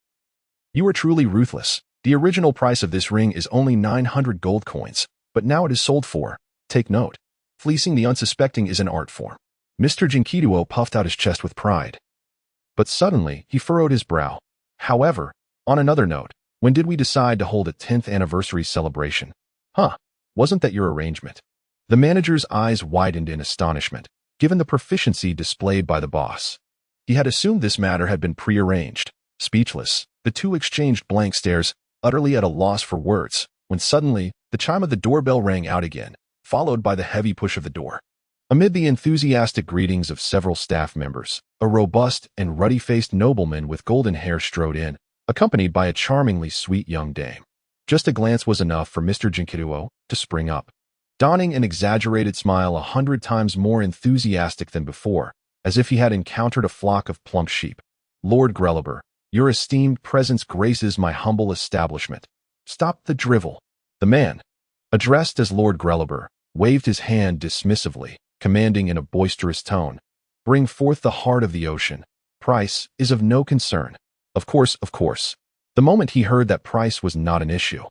you are truly ruthless. The original price of this ring is only 900 gold coins, but now it is sold for. Take note. Fleecing the unsuspecting is an art form. Mr. Jinkiduo puffed out his chest with pride. But suddenly, he furrowed his brow. However, on another note, when did we decide to hold a 10th anniversary celebration? Huh, wasn't that your arrangement? The manager's eyes widened in astonishment, given the proficiency displayed by the boss. He had assumed this matter had been prearranged. Speechless, the two exchanged blank stares, utterly at a loss for words, when suddenly, the chime of the doorbell rang out again, followed by the heavy push of the door. Amid the enthusiastic greetings of several staff members, a robust and ruddy-faced nobleman with golden hair strode in, accompanied by a charmingly sweet young dame. Just a glance was enough for Mr. Jinkiduo to spring up, donning an exaggerated smile 100 times more enthusiastic than before, as if he had encountered a flock of plump sheep. Lord Grelliber, your esteemed presence graces my humble establishment. Stop the drivel. The man, addressed as Lord Grelliber, waved his hand dismissively, commanding in a boisterous tone, bring forth the heart of the ocean. Price is of no concern. Of course. The moment he heard that price was not an issue,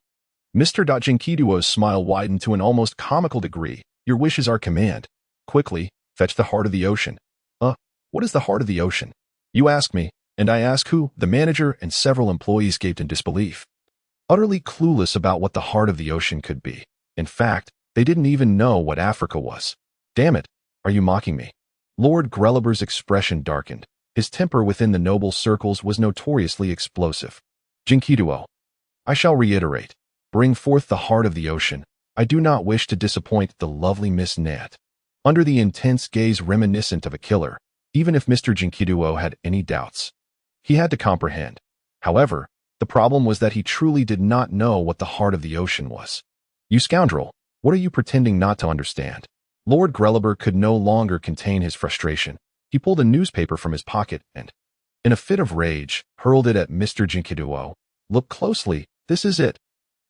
Mr. Jinkiduo's smile widened to an almost comical degree. Your wishes are command. Quickly, fetch the heart of the ocean. What is the heart of the ocean? You ask me, and I ask who? The manager and several employees gaped in disbelief, utterly clueless about what the heart of the ocean could be. In fact, they didn't even know what Africa was. Damn it, are you mocking me? Lord Grelliber's expression darkened. His temper within the noble circles was notoriously explosive. Jinkiduo, I shall reiterate. Bring forth the heart of the ocean. I do not wish to disappoint the lovely Miss Nat. Under the intense gaze reminiscent of a killer, even if Mr. Jinkiduo had any doubts, he had to comprehend. However, the problem was that he truly did not know what the heart of the ocean was. You scoundrel, what are you pretending not to understand? Lord Grelliber could no longer contain his frustration. He pulled a newspaper from his pocket and, in a fit of rage, hurled it at Mr. Jinkiduo. Look closely, this is it.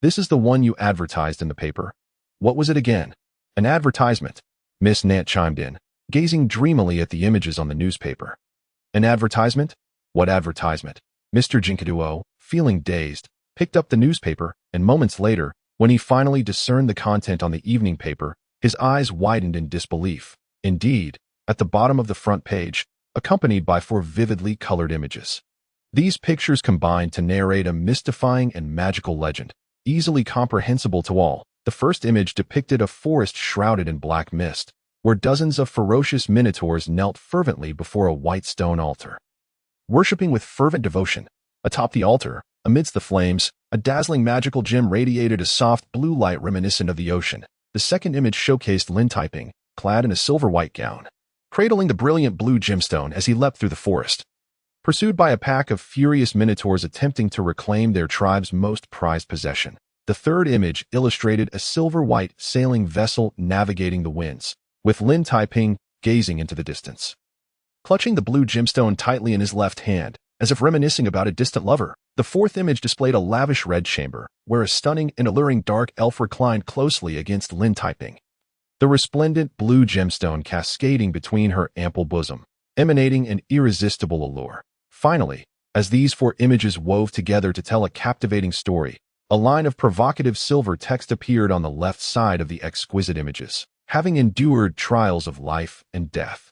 This is the one you advertised in the paper. What was it again? An advertisement. Miss Nat chimed in, gazing dreamily at the images on the newspaper. An advertisement? What advertisement? Mr. Jinkiduo, feeling dazed, picked up the newspaper, and moments later, when he finally discerned the content on the evening paper, his eyes widened in disbelief. Indeed, at the bottom of the front page, accompanied by 4 vividly colored images. These pictures combined to narrate a mystifying and magical legend, easily comprehensible to all. The first image depicted a forest shrouded in black mist, where dozens of ferocious minotaurs knelt fervently before a white stone altar, worshipping with fervent devotion. Atop the altar, amidst the flames, a dazzling magical gem radiated a soft blue light reminiscent of the ocean. The second image showcased Lin Taiping, clad in a silver-white gown, cradling the brilliant blue gemstone as he leapt through the forest, pursued by a pack of furious minotaurs attempting to reclaim their tribe's most prized possession. The third image illustrated a silver-white sailing vessel navigating the winds, with Lin Taiping gazing into the distance, clutching the blue gemstone tightly in his left hand, as if reminiscing about a distant lover. The fourth image displayed a lavish red chamber, where a stunning and alluring dark elf reclined closely against Lin Taiping, the resplendent blue gemstone cascading between her ample bosom, emanating an irresistible allure. Finally, as these four images wove together to tell a captivating story, a line of provocative silver text appeared on the left side of the exquisite images. Having endured trials of life and death,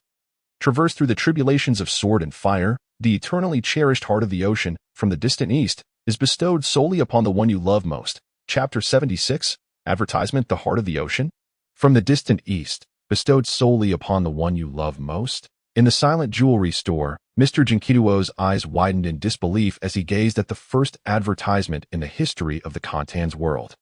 traversed through the tribulations of sword and fire, the eternally cherished heart of the ocean, from the distant east, is bestowed solely upon the one you love most. Chapter 76, Advertisement, The Heart of the Ocean. From the distant east, bestowed solely upon the one you love most. In the silent jewelry store, Mr. Jinkituo's eyes widened in disbelief as he gazed at the first advertisement in the history of the Kantans world.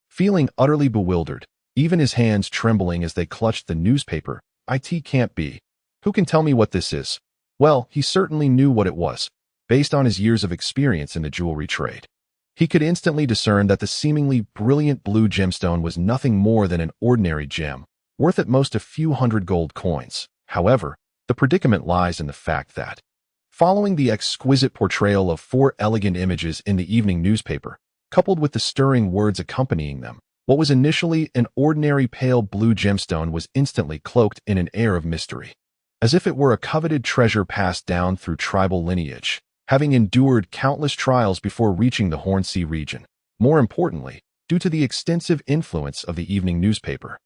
Feeling utterly bewildered, even his hands trembling as they clutched the newspaper, "It can't be. Who can tell me what this is?" Well, he certainly knew what it was, based on his years of experience in the jewelry trade. He could instantly discern that the seemingly brilliant blue gemstone was nothing more than an ordinary gem, worth at most a few hundred gold coins. However, the predicament lies in the fact that, following the exquisite portrayal of four elegant images in the evening newspaper, coupled with the stirring words accompanying them, what was initially an ordinary pale blue gemstone was instantly cloaked in an air of mystery, as if it were a coveted treasure passed down through tribal lineage, having endured countless trials before reaching the Hornsea region. More importantly, due to the extensive influence of the evening newspaper.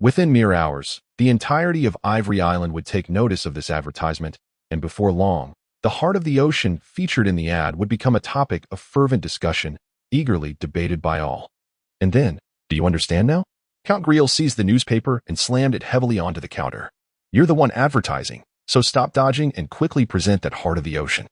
Within mere hours, the entirety of Ivory Island would take notice of this advertisement, and before long, the heart of the ocean featured in the ad would become a topic of fervent discussion, eagerly debated by all. And then, do you understand now? Count Griel seized the newspaper and slammed it heavily onto the counter. "You're the one advertising, so stop dodging and quickly present that heart of the ocean.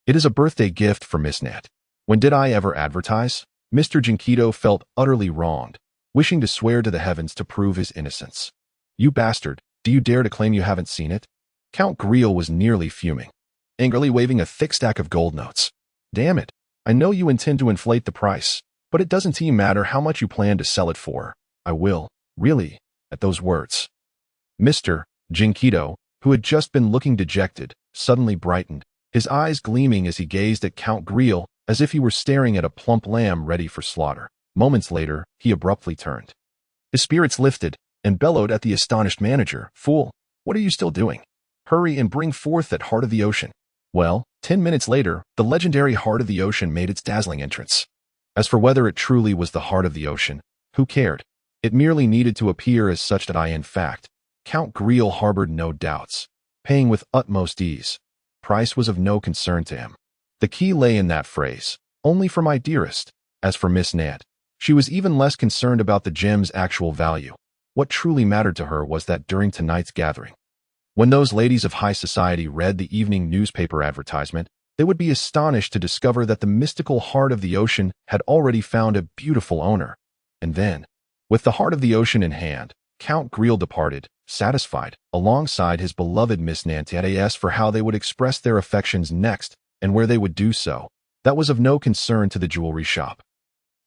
It is a birthday gift for Miss Nat." When did I ever advertise? Mr. Jinkito felt utterly wronged, wishing to swear to the heavens to prove his innocence. "You bastard, do you dare to claim you haven't seen it?" Count Griel was nearly fuming, angrily waving a thick stack of gold notes. "Damn it, I know you intend to inflate the price, but it doesn't even matter how much you plan to sell it for. I will, really." At those words, Mr. Jinkito, who had just been looking dejected, suddenly brightened, his eyes gleaming as he gazed at Count Griel as if he were staring at a plump lamb ready for slaughter. Moments later, he abruptly turned. His spirits lifted and bellowed at the astonished manager. "Fool, what are you still doing? Hurry and bring forth that heart of the ocean." Well, 10 minutes later, the legendary heart of the ocean made its dazzling entrance. As for whether it truly was the heart of the ocean, who cared? It merely needed to appear as such that in fact, Count Griel harbored no doubts, paying with utmost ease. Price was of no concern to him. The key lay in that phrase, "only for my dearest." As for Miss Nat, she was even less concerned about the gem's actual value. What truly mattered to her was that during tonight's gathering, when those ladies of high society read the evening newspaper advertisement, they would be astonished to discover that the mystical heart of the ocean had already found a beautiful owner. And then, with the heart of the ocean in hand, Count Griel departed, satisfied, alongside his beloved Miss Nantes as for how they would express their affections next and where they would do so. That was of no concern to the jewelry shop.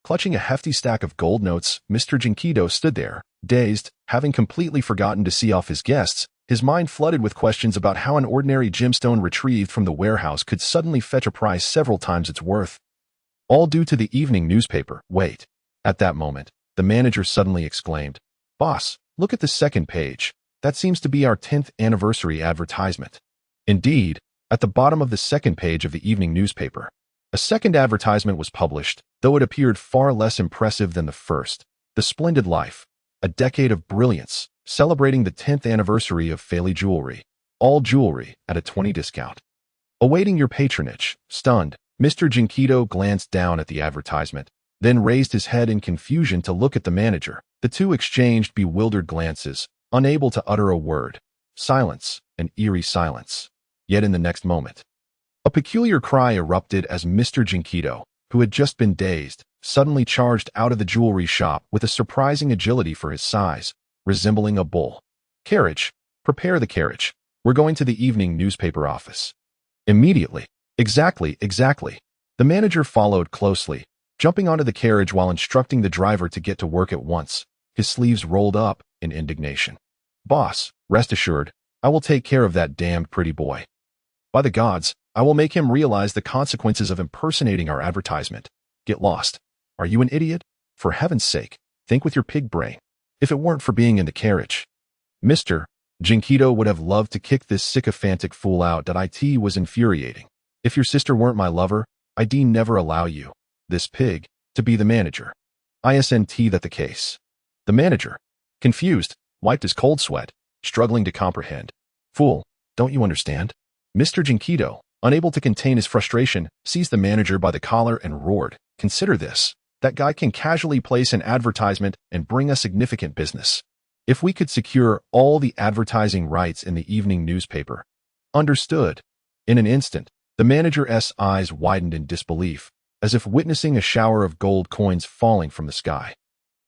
Clutching a hefty stack of gold notes, Mr. Jinkito stood there, dazed, having completely forgotten to see off his guests, his mind flooded with questions about how an ordinary gemstone retrieved from the warehouse could suddenly fetch a price several times its worth. All due to the evening newspaper. Wait. At that moment, the manager suddenly exclaimed, "Boss, look at the second page. That seems to be our 10th anniversary advertisement." Indeed, at the bottom of the second page of the evening newspaper, a second advertisement was published, though it appeared far less impressive than the first. "The Splendid Life, a decade of brilliance, celebrating the 10th anniversary of Fairly Jewelry. All jewelry at a 20% discount. Awaiting your patronage." Stunned, Mr. Jinkito glanced down at the advertisement, then raised his head in confusion to look at the manager. The two exchanged bewildered glances, unable to utter a word. Silence, an eerie silence. Yet in the next moment, A peculiar cry erupted as Mr. Jinkido, who had just been dazed, suddenly charged out of the jewelry shop with a surprising agility for his size, resembling a bull. "Carriage! Prepare the carriage. We're going to the evening newspaper office." Immediately. Exactly. The manager followed closely, jumping onto the carriage while instructing the driver to get to work at once, his sleeves rolled up in indignation. "Boss, rest assured, I will take care of that damned pretty boy. By the gods, I will make him realize the consequences of impersonating our advertisement. Get lost. Are you an idiot? For heaven's sake, think with your pig brain. If it weren't for being in the carriage." Mr. Jinkido would have loved to kick this sycophantic fool out. It was infuriating. "If your sister weren't my lover, I'd never allow you, this pig, to be the manager. Isn't that the case?" The manager, confused, wiped his cold sweat, struggling to comprehend. "Fool, don't you understand?" Mr. Jinkido, unable to contain his frustration, seized the manager by the collar and roared, "Consider this. That guy can casually place an advertisement and bring us significant business. If we could secure all the advertising rights in the evening newspaper." Understood. In an instant, the manager's eyes widened in disbelief, as if witnessing a shower of gold coins falling from the sky.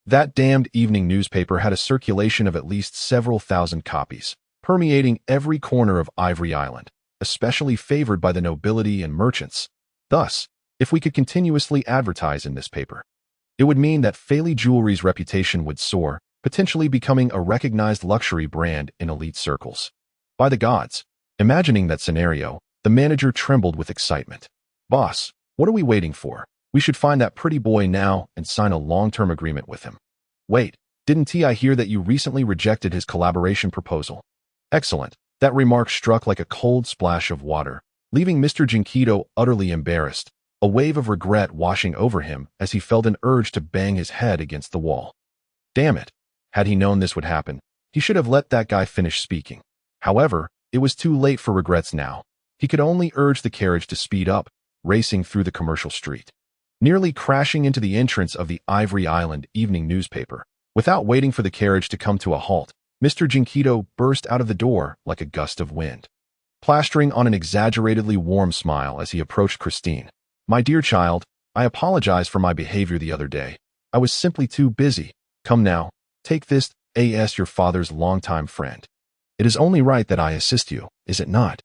That damned evening newspaper had a circulation of at least several thousand copies, permeating every corner of Ivory Island, especially favored by the nobility and merchants. Thus, if we could continuously advertise in this paper, it would mean that Feli Jewelry's reputation would soar, potentially becoming a recognized luxury brand in elite circles. By the gods, imagining that scenario, the manager trembled with excitement. "Boss, what are we waiting for? We should find that pretty boy now and sign a long-term agreement with him." "Wait, didn't I hear that you recently rejected his collaboration proposal?" Excellent. That remark struck like a cold splash of water, leaving Mr. Jinkido utterly embarrassed, a wave of regret washing over him as he felt an urge to bang his head against the wall. Damn it. Had he known this would happen, he should have let that guy finish speaking. However, it was too late for regrets now. He could only urge the carriage to speed up, racing through the commercial street, nearly crashing into the entrance of the Ivory Island evening newspaper. Without waiting for the carriage to come to a halt, Mr. Jinkido burst out of the door like a gust of wind, plastering on an exaggerately warm smile as he approached Christine. "My dear child, I apologize for my behavior the other day. I was simply too busy. Come now, take this as your father's longtime friend. It is only right that I assist you, is it not?"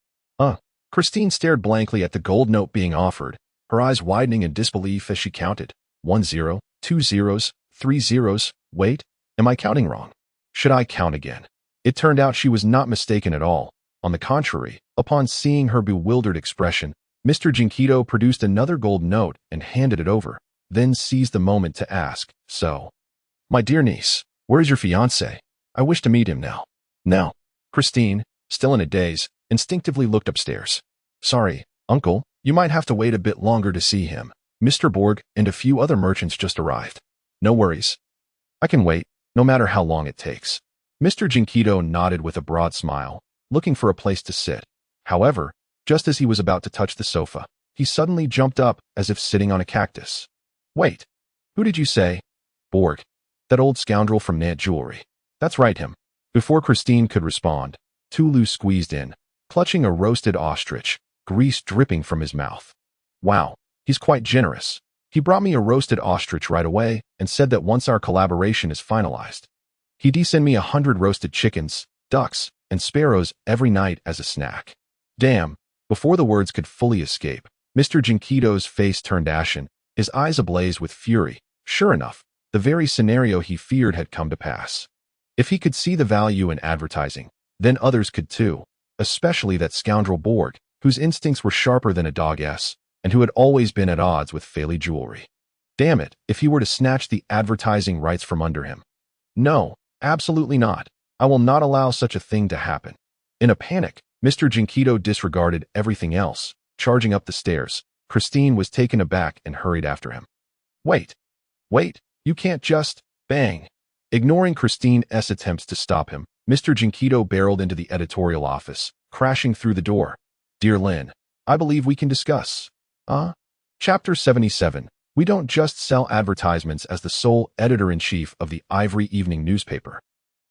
Christine stared blankly at the gold note being offered, her eyes widening in disbelief as she counted. 1 0, 2 zeros, 3 zeros. Wait, am I counting wrong? Should I count again? It turned out she was not mistaken at all. On the contrary, upon seeing her bewildered expression, Mr. Jinkido produced another gold note and handed it over, then seized the moment to ask, "So, my dear niece, where is your fiancé? I wish to meet him now." "Now." Christine, still in a daze, instinctively looked upstairs. "Sorry, uncle, you might have to wait a bit longer to see him. Mr. Borg and a few other merchants just arrived." "No worries. I can wait, no matter how long it takes." Mr. Jinkido nodded with a broad smile, looking for a place to sit. However, just as he was about to touch the sofa, he suddenly jumped up as if sitting on a cactus. "Wait, who did you say?" "Borg. That old scoundrel from Nant Jewelry." "That's right, him." Before Christine could respond, Tulu squeezed in, clutching a roasted ostrich, grease dripping from his mouth. "Wow, he's quite generous. He brought me a roasted ostrich right away and said that once our collaboration is finalized, he'd send me 100 roasted chickens, ducks, and sparrows every night as a snack." Damn. Before the words could fully escape, Mr. Jinkido's face turned ashen, his eyes ablaze with fury. Sure enough, the very scenario he feared had come to pass. If he could see the value in advertising, then others could too, especially that scoundrel Borg, whose instincts were sharper than a dog's, and who had always been at odds with Feli Jewelry. Damn it, if he were to snatch the advertising rights from under him. No, absolutely not. I will not allow such a thing to happen. In a panic, Mr. Jinkido disregarded everything else, charging up the stairs. Christine was taken aback and hurried after him. Wait, you can't just, bang. Ignoring Christine's attempts to stop him, Mr. Jinkido barreled into the editorial office, crashing through the door. Dear Lynn, I believe we can discuss. Chapter 77. We don't just sell advertisements as the sole editor-in-chief of the Ivory Evening newspaper.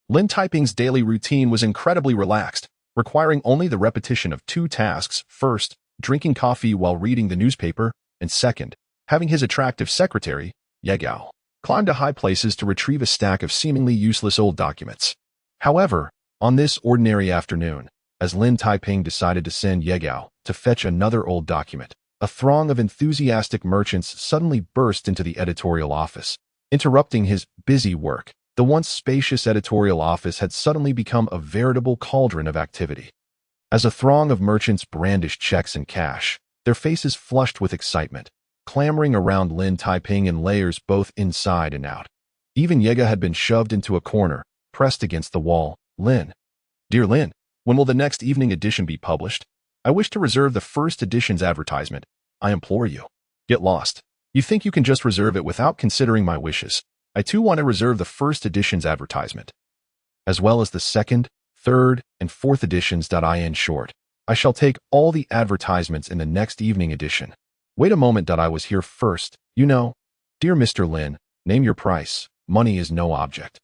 Lin Taiping's daily routine was incredibly relaxed, requiring only the repetition of two tasks. First, drinking coffee while reading the newspaper, and second, having his attractive secretary, Yegao, climb to high places to retrieve a stack of seemingly useless old documents. However, on this ordinary afternoon, as Lin Taiping decided to send Yegao to fetch another old document, a throng of enthusiastic merchants suddenly burst into the editorial office, interrupting his busy work. The once spacious editorial office had suddenly become a veritable cauldron of activity. As a throng of merchants brandished checks and cash, their faces flushed with excitement, clamoring around Lin Taiping in layers both inside and out. Even Yega had been shoved into a corner, pressed against the wall. Lin. Dear Lin, when will the next evening edition be published? I wish to reserve the first edition's advertisement. I implore you. Get lost. You think you can just reserve it without considering my wishes. I too want to reserve the first edition's advertisement, as well as the second, third, and fourth editions. In short, I shall take all the advertisements in the next evening edition. Wait a moment. I was here first, you know. Dear Mr. Lin, name your price. Money is no object.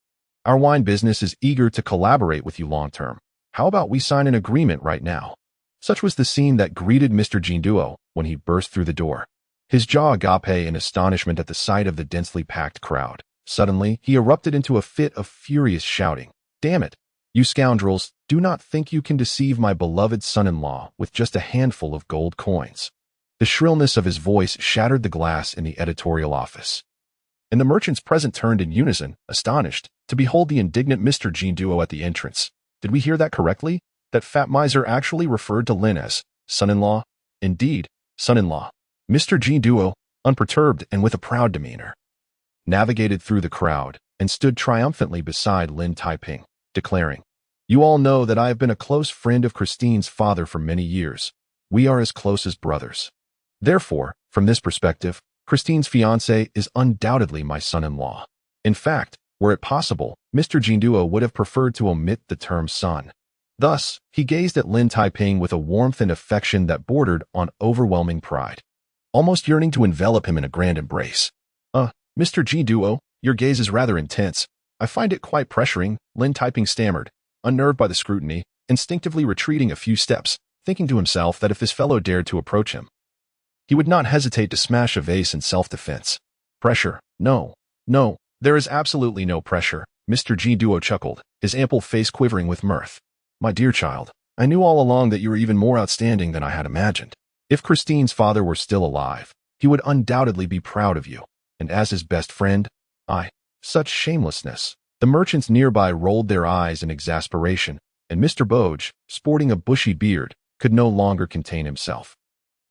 Our wine business is eager to collaborate with you long term. How about we sign an agreement right now? Such was the scene that greeted Mr. Jinduo when he burst through the door, his jaw agape in astonishment at the sight of the densely packed crowd. Suddenly, he erupted into a fit of furious shouting. Damn it! You scoundrels, do not think you can deceive my beloved son-in-law with just a handful of gold coins. The shrillness of his voice shattered the glass in the editorial office, and the merchants present turned in unison, astonished, to behold the indignant Mr. Jinduo at the entrance. Did we hear that correctly? That fat miser actually referred to Lin as son-in-law? Indeed, son-in-law. Mr. Jinduo, unperturbed and with a proud demeanor, navigated through the crowd and stood triumphantly beside Lin Taiping, declaring, You all know that I have been a close friend of Christine's father for many years. We are as close as brothers. Therefore, from this perspective, Christine's fiancé is undoubtedly my son-in-law. In fact, were it possible, Mr. Jinduo would have preferred to omit the term son. Thus, he gazed at Lin Taiping with a warmth and affection that bordered on overwhelming pride, almost yearning to envelop him in a grand embrace. Mr. Jinduo, your gaze is rather intense. I find it quite pressuring, Lin Taiping stammered, unnerved by the scrutiny, instinctively retreating a few steps, thinking to himself that if his fellow dared to approach him, he would not hesitate to smash a vase in self-defense. Pressure? No, there is absolutely no pressure, Mr. Jinduo chuckled, his ample face quivering with mirth. My dear child, I knew all along that you were even more outstanding than I had imagined. If Christine's father were still alive, he would undoubtedly be proud of you. And as his best friend, such shamelessness. The merchants nearby rolled their eyes in exasperation, and Mr. Boge, sporting a bushy beard, could no longer contain himself.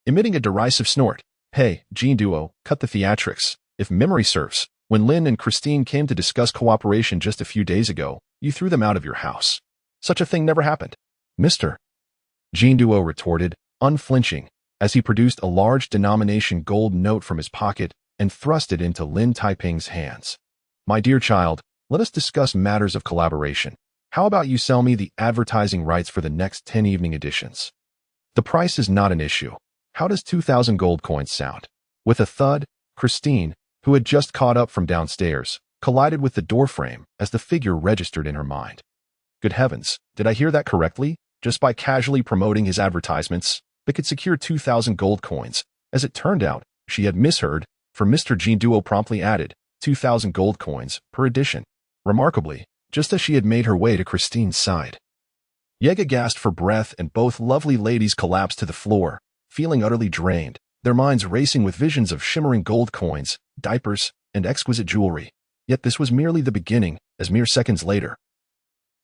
Emitting a derisive snort, Hey, Jinduo, cut the theatrics. If memory serves, when Lin and Christine came to discuss cooperation just a few days ago, you threw them out of your house. Such a thing never happened. Mr. Jinduo retorted, unflinching, as he produced a large denomination gold note from his pocket and thrust it into Lin Taiping's hands. My dear child, let us discuss matters of collaboration. How about you sell me the advertising rights for the next 10 evening editions? The price is not an issue. How does 2,000 gold coins sound? With a thud, Christine, who had just caught up from downstairs, collided with the doorframe as the figure registered in her mind. Good heavens, did I hear that correctly? Just by casually promoting his advertisements, they could secure 2,000 gold coins. As it turned out, she had misheard, for Mr. Jinduo promptly added 2,000 gold coins per edition. Remarkably, just as she had made her way to Christine's side. Yega gasped for breath and both lovely ladies collapsed to the floor, feeling utterly drained, their minds racing with visions of shimmering gold coins, diapers, and exquisite jewelry. Yet this was merely the beginning, as mere seconds later,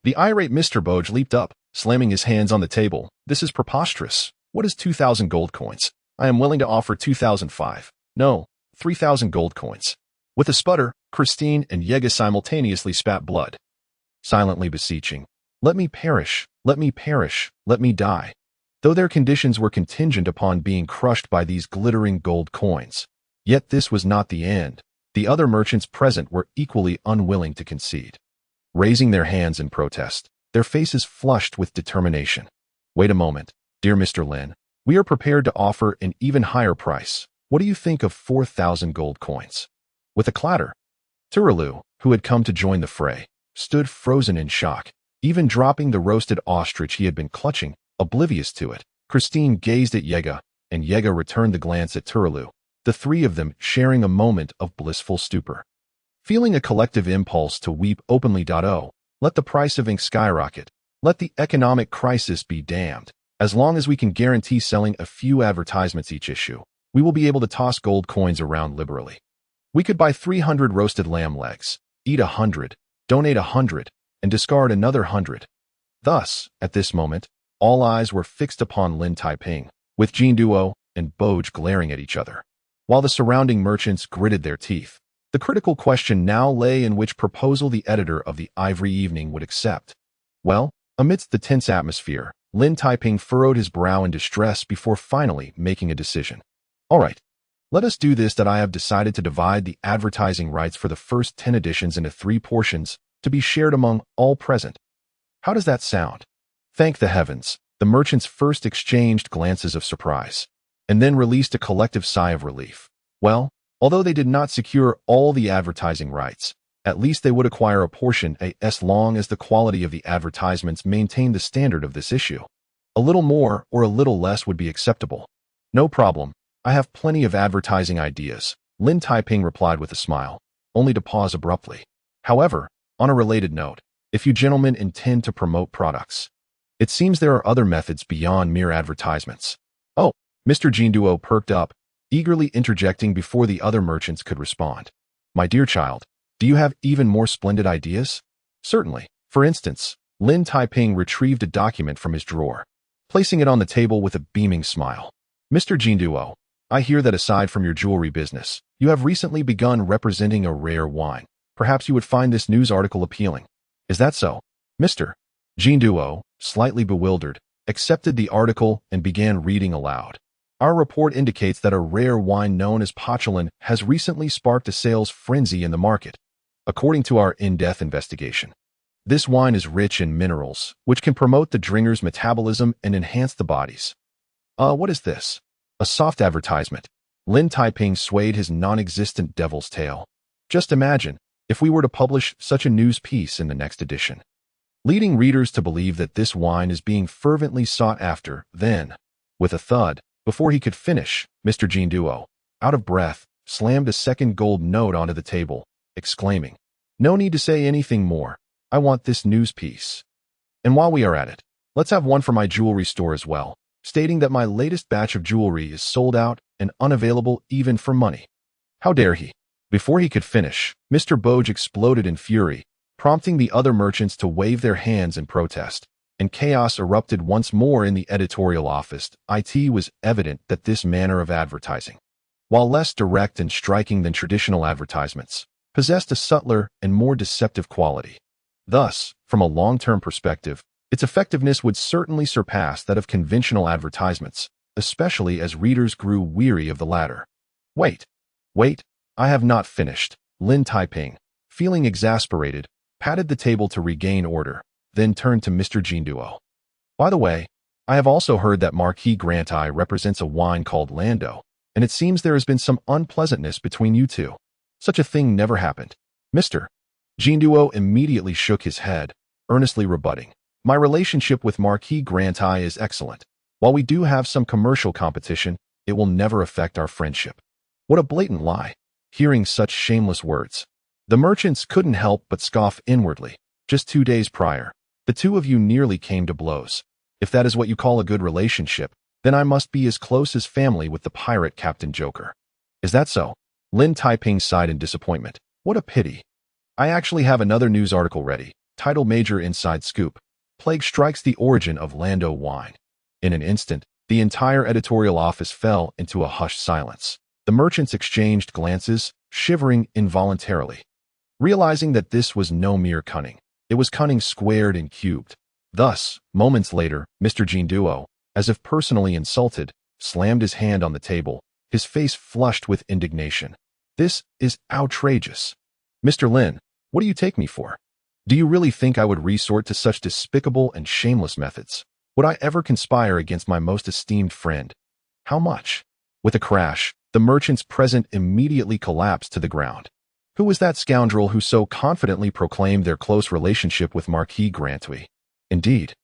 the irate Mr. Boge leaped up, slamming his hands on the table. This is preposterous. What is 2,000 gold coins? I am willing to offer 2,005. No, 3,000 gold coins. With a sputter, Christine and Yega simultaneously spat blood, silently beseeching, Let me perish, let me perish, let me die. Though their conditions were contingent upon being crushed by these glittering gold coins. Yet this was not the end. The other merchants present were equally unwilling to concede, raising their hands in protest, their faces flushed with determination. Wait a moment, dear Mr. Lin. We are prepared to offer an even higher price. What do you think of 4,000 gold coins? With a clatter, Turilu, who had come to join the fray, stood frozen in shock, even dropping the roasted ostrich he had been clutching, oblivious to it. Christine gazed at Yega, and Yega returned the glance at Turulu, the three of them sharing a moment of blissful stupor. Feeling a collective impulse to weep openly. Oh, let the price of ink skyrocket. Let the economic crisis be damned. As long as we can guarantee selling a few advertisements each issue, we will be able to toss gold coins around liberally. We could buy 300 roasted lamb legs, eat 100, donate 100, and discard another 100. Thus, at this moment, all eyes were fixed upon Lin Taiping, with Jinduo and Boj glaring at each other. While the surrounding merchants gritted their teeth, the critical question now lay in which proposal the editor of the Ivory Evening would accept. Well, amidst the tense atmosphere, Lin Taiping furrowed his brow in distress before finally making a decision. All right, let us do this. That I have decided to divide the advertising rights for the first 10 editions into 3 portions to be shared among all present. How does that sound? Thank the heavens, the merchants first exchanged glances of surprise, and then released a collective sigh of relief. Well, although they did not secure all the advertising rights, at least they would acquire a portion as long as the quality of the advertisements maintained the standard of this issue. A little more or a little less would be acceptable. No problem, I have plenty of advertising ideas, Lin Taiping replied with a smile, only to pause abruptly. However, on a related note, if you gentlemen intend to promote products, it seems there are other methods beyond mere advertisements. Oh, Mr. Jinduo perked up, eagerly interjecting before the other merchants could respond. My dear child, do you have even more splendid ideas? Certainly. For instance, Lin Taiping retrieved a document from his drawer, placing it on the table with a beaming smile. Mr. Jinduo, I hear that aside from your jewelry business, you have recently begun representing a rare wine. Perhaps you would find this news article appealing. Is that so? Mr. Jinduo, slightly bewildered, accepted the article and began reading aloud. Our report indicates that a rare wine known as Pochulin has recently sparked a sales frenzy in the market. According to our in-depth investigation, this wine is rich in minerals, which can promote the drinker's metabolism and enhance the body's. What is this? A soft advertisement. Lin Taiping swayed his non-existent devil's tail. Just imagine, if we were to publish such a news piece in the next edition, leading readers to believe that this wine is being fervently sought after, then, with a thud, before he could finish, Mr. Jinduo, out of breath, slammed a second gold note onto the table, exclaiming, No need to say anything more. I want this news piece. And while we are at it, let's have one for my jewelry store as well, stating that my latest batch of jewelry is sold out and unavailable even for money. How dare he? Before he could finish, Mr. Boj exploded in fury, prompting the other merchants to wave their hands in protest, and chaos erupted once more in the editorial office. It was evident that this manner of advertising, while less direct and striking than traditional advertisements, possessed a subtler and more deceptive quality. Thus, from a long-term perspective, its effectiveness would certainly surpass that of conventional advertisements, especially as readers grew weary of the latter. Wait, I have not finished. Lin Taiping, feeling exasperated, patted the table to regain order, then turned to Mr. Jinduo. By the way, I have also heard that Marquis Grantai represents a wine called Lando, and it seems there has been some unpleasantness between you two. Such a thing never happened. Mr. Jinduo immediately shook his head, earnestly rebutting. My relationship with Marquis Grantai is excellent. While we do have some commercial competition, it will never affect our friendship. What a blatant lie. Hearing such shameless words, the merchants couldn't help but scoff inwardly. Just 2 days prior, the two of you nearly came to blows. If that is what you call a good relationship, then I must be as close as family with the pirate Captain Joker. Is that so? Lin Taiping sighed in disappointment. What a pity. I actually have another news article ready, titled Major Inside Scoop. Plague strikes the origin of Lando wine. In an instant, the entire editorial office fell into a hushed silence. The merchants exchanged glances, shivering involuntarily, realizing that this was no mere cunning. It was cunning squared and cubed. Thus, moments later, Mr. Jinduo, as if personally insulted, slammed his hand on the table, his face flushed with indignation. This is outrageous. Mr. Lin, what do you take me for? Do you really think I would resort to such despicable and shameless methods? Would I ever conspire against my most esteemed friend? How much? With a crash, the merchants present immediately collapsed to the ground. Who was that scoundrel who so confidently proclaimed their close relationship with Marquis Grantui? Indeed,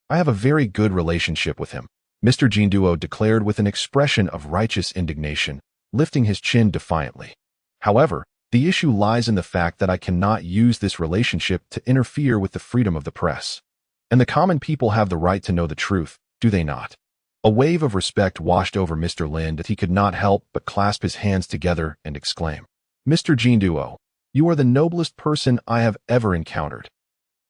I have a very good relationship with him. Mr. Jinduo declared with an expression of righteous indignation, lifting his chin defiantly. However, the issue lies in the fact that I cannot use this relationship to interfere with the freedom of the press. And the common people have the right to know the truth, do they not? A wave of respect washed over Mr. Lin that he could not help but clasp his hands together and exclaim, "Mr. Jinduo, you are the noblest person I have ever encountered."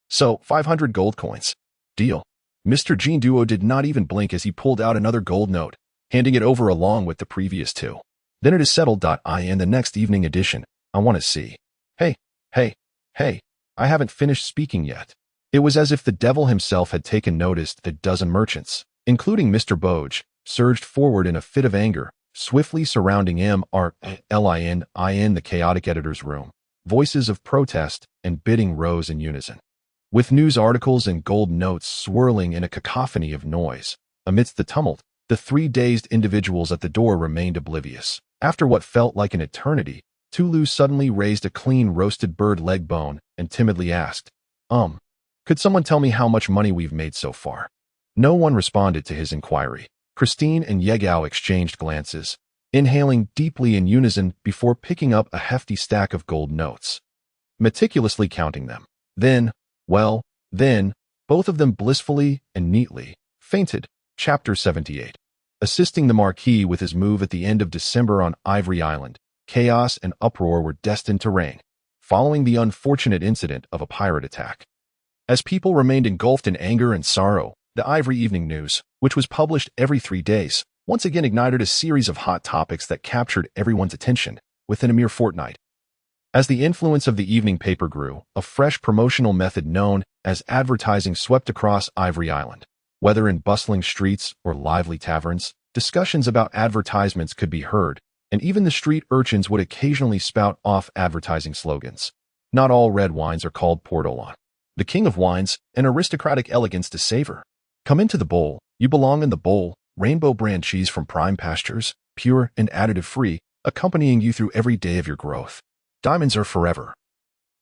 "So, 500 gold coins. Deal." Mr. Jinduo did not even blink as he pulled out another gold note, handing it over along with the previous two. "Then it is settled. In the next evening edition, I want to see." Hey, I haven't finished speaking yet." It was as if the devil himself had taken notice that a dozen merchants, including Mr. Boge, surged forward in a fit of anger, swiftly surrounding the chaotic editor's room. Voices of protest and bidding rose in unison, with news articles and gold notes swirling in a cacophony of noise. Amidst the tumult, the three dazed individuals at the door remained oblivious. After what felt like an eternity, Tulu suddenly raised a clean roasted bird leg bone and timidly asked, Could someone tell me how much money we've made so far?" No one responded to his inquiry. Christine and Yegao exchanged glances, inhaling deeply in unison before picking up a hefty stack of gold notes, meticulously counting them. Then, both of them blissfully and neatly fainted. Chapter 78. Assisting the Marquis with his move at the end of December on Ivory Island, chaos and uproar were destined to reign, following the unfortunate incident of a pirate attack. As people remained engulfed in anger and sorrow, the Ivory Evening News, which was published every 3 days, once again ignited a series of hot topics that captured everyone's attention within a mere fortnight. As the influence of the evening paper grew, a fresh promotional method known as advertising swept across Ivory Island. Whether in bustling streets or lively taverns, discussions about advertisements could be heard, and even the street urchins would occasionally spout off advertising slogans. Not all red wines are called Portolan, the king of wines, an aristocratic elegance to savor. Come into the bowl, you belong in the bowl, rainbow brand cheese from prime pastures, pure and additive-free, accompanying you through every day of your growth. Diamonds are forever,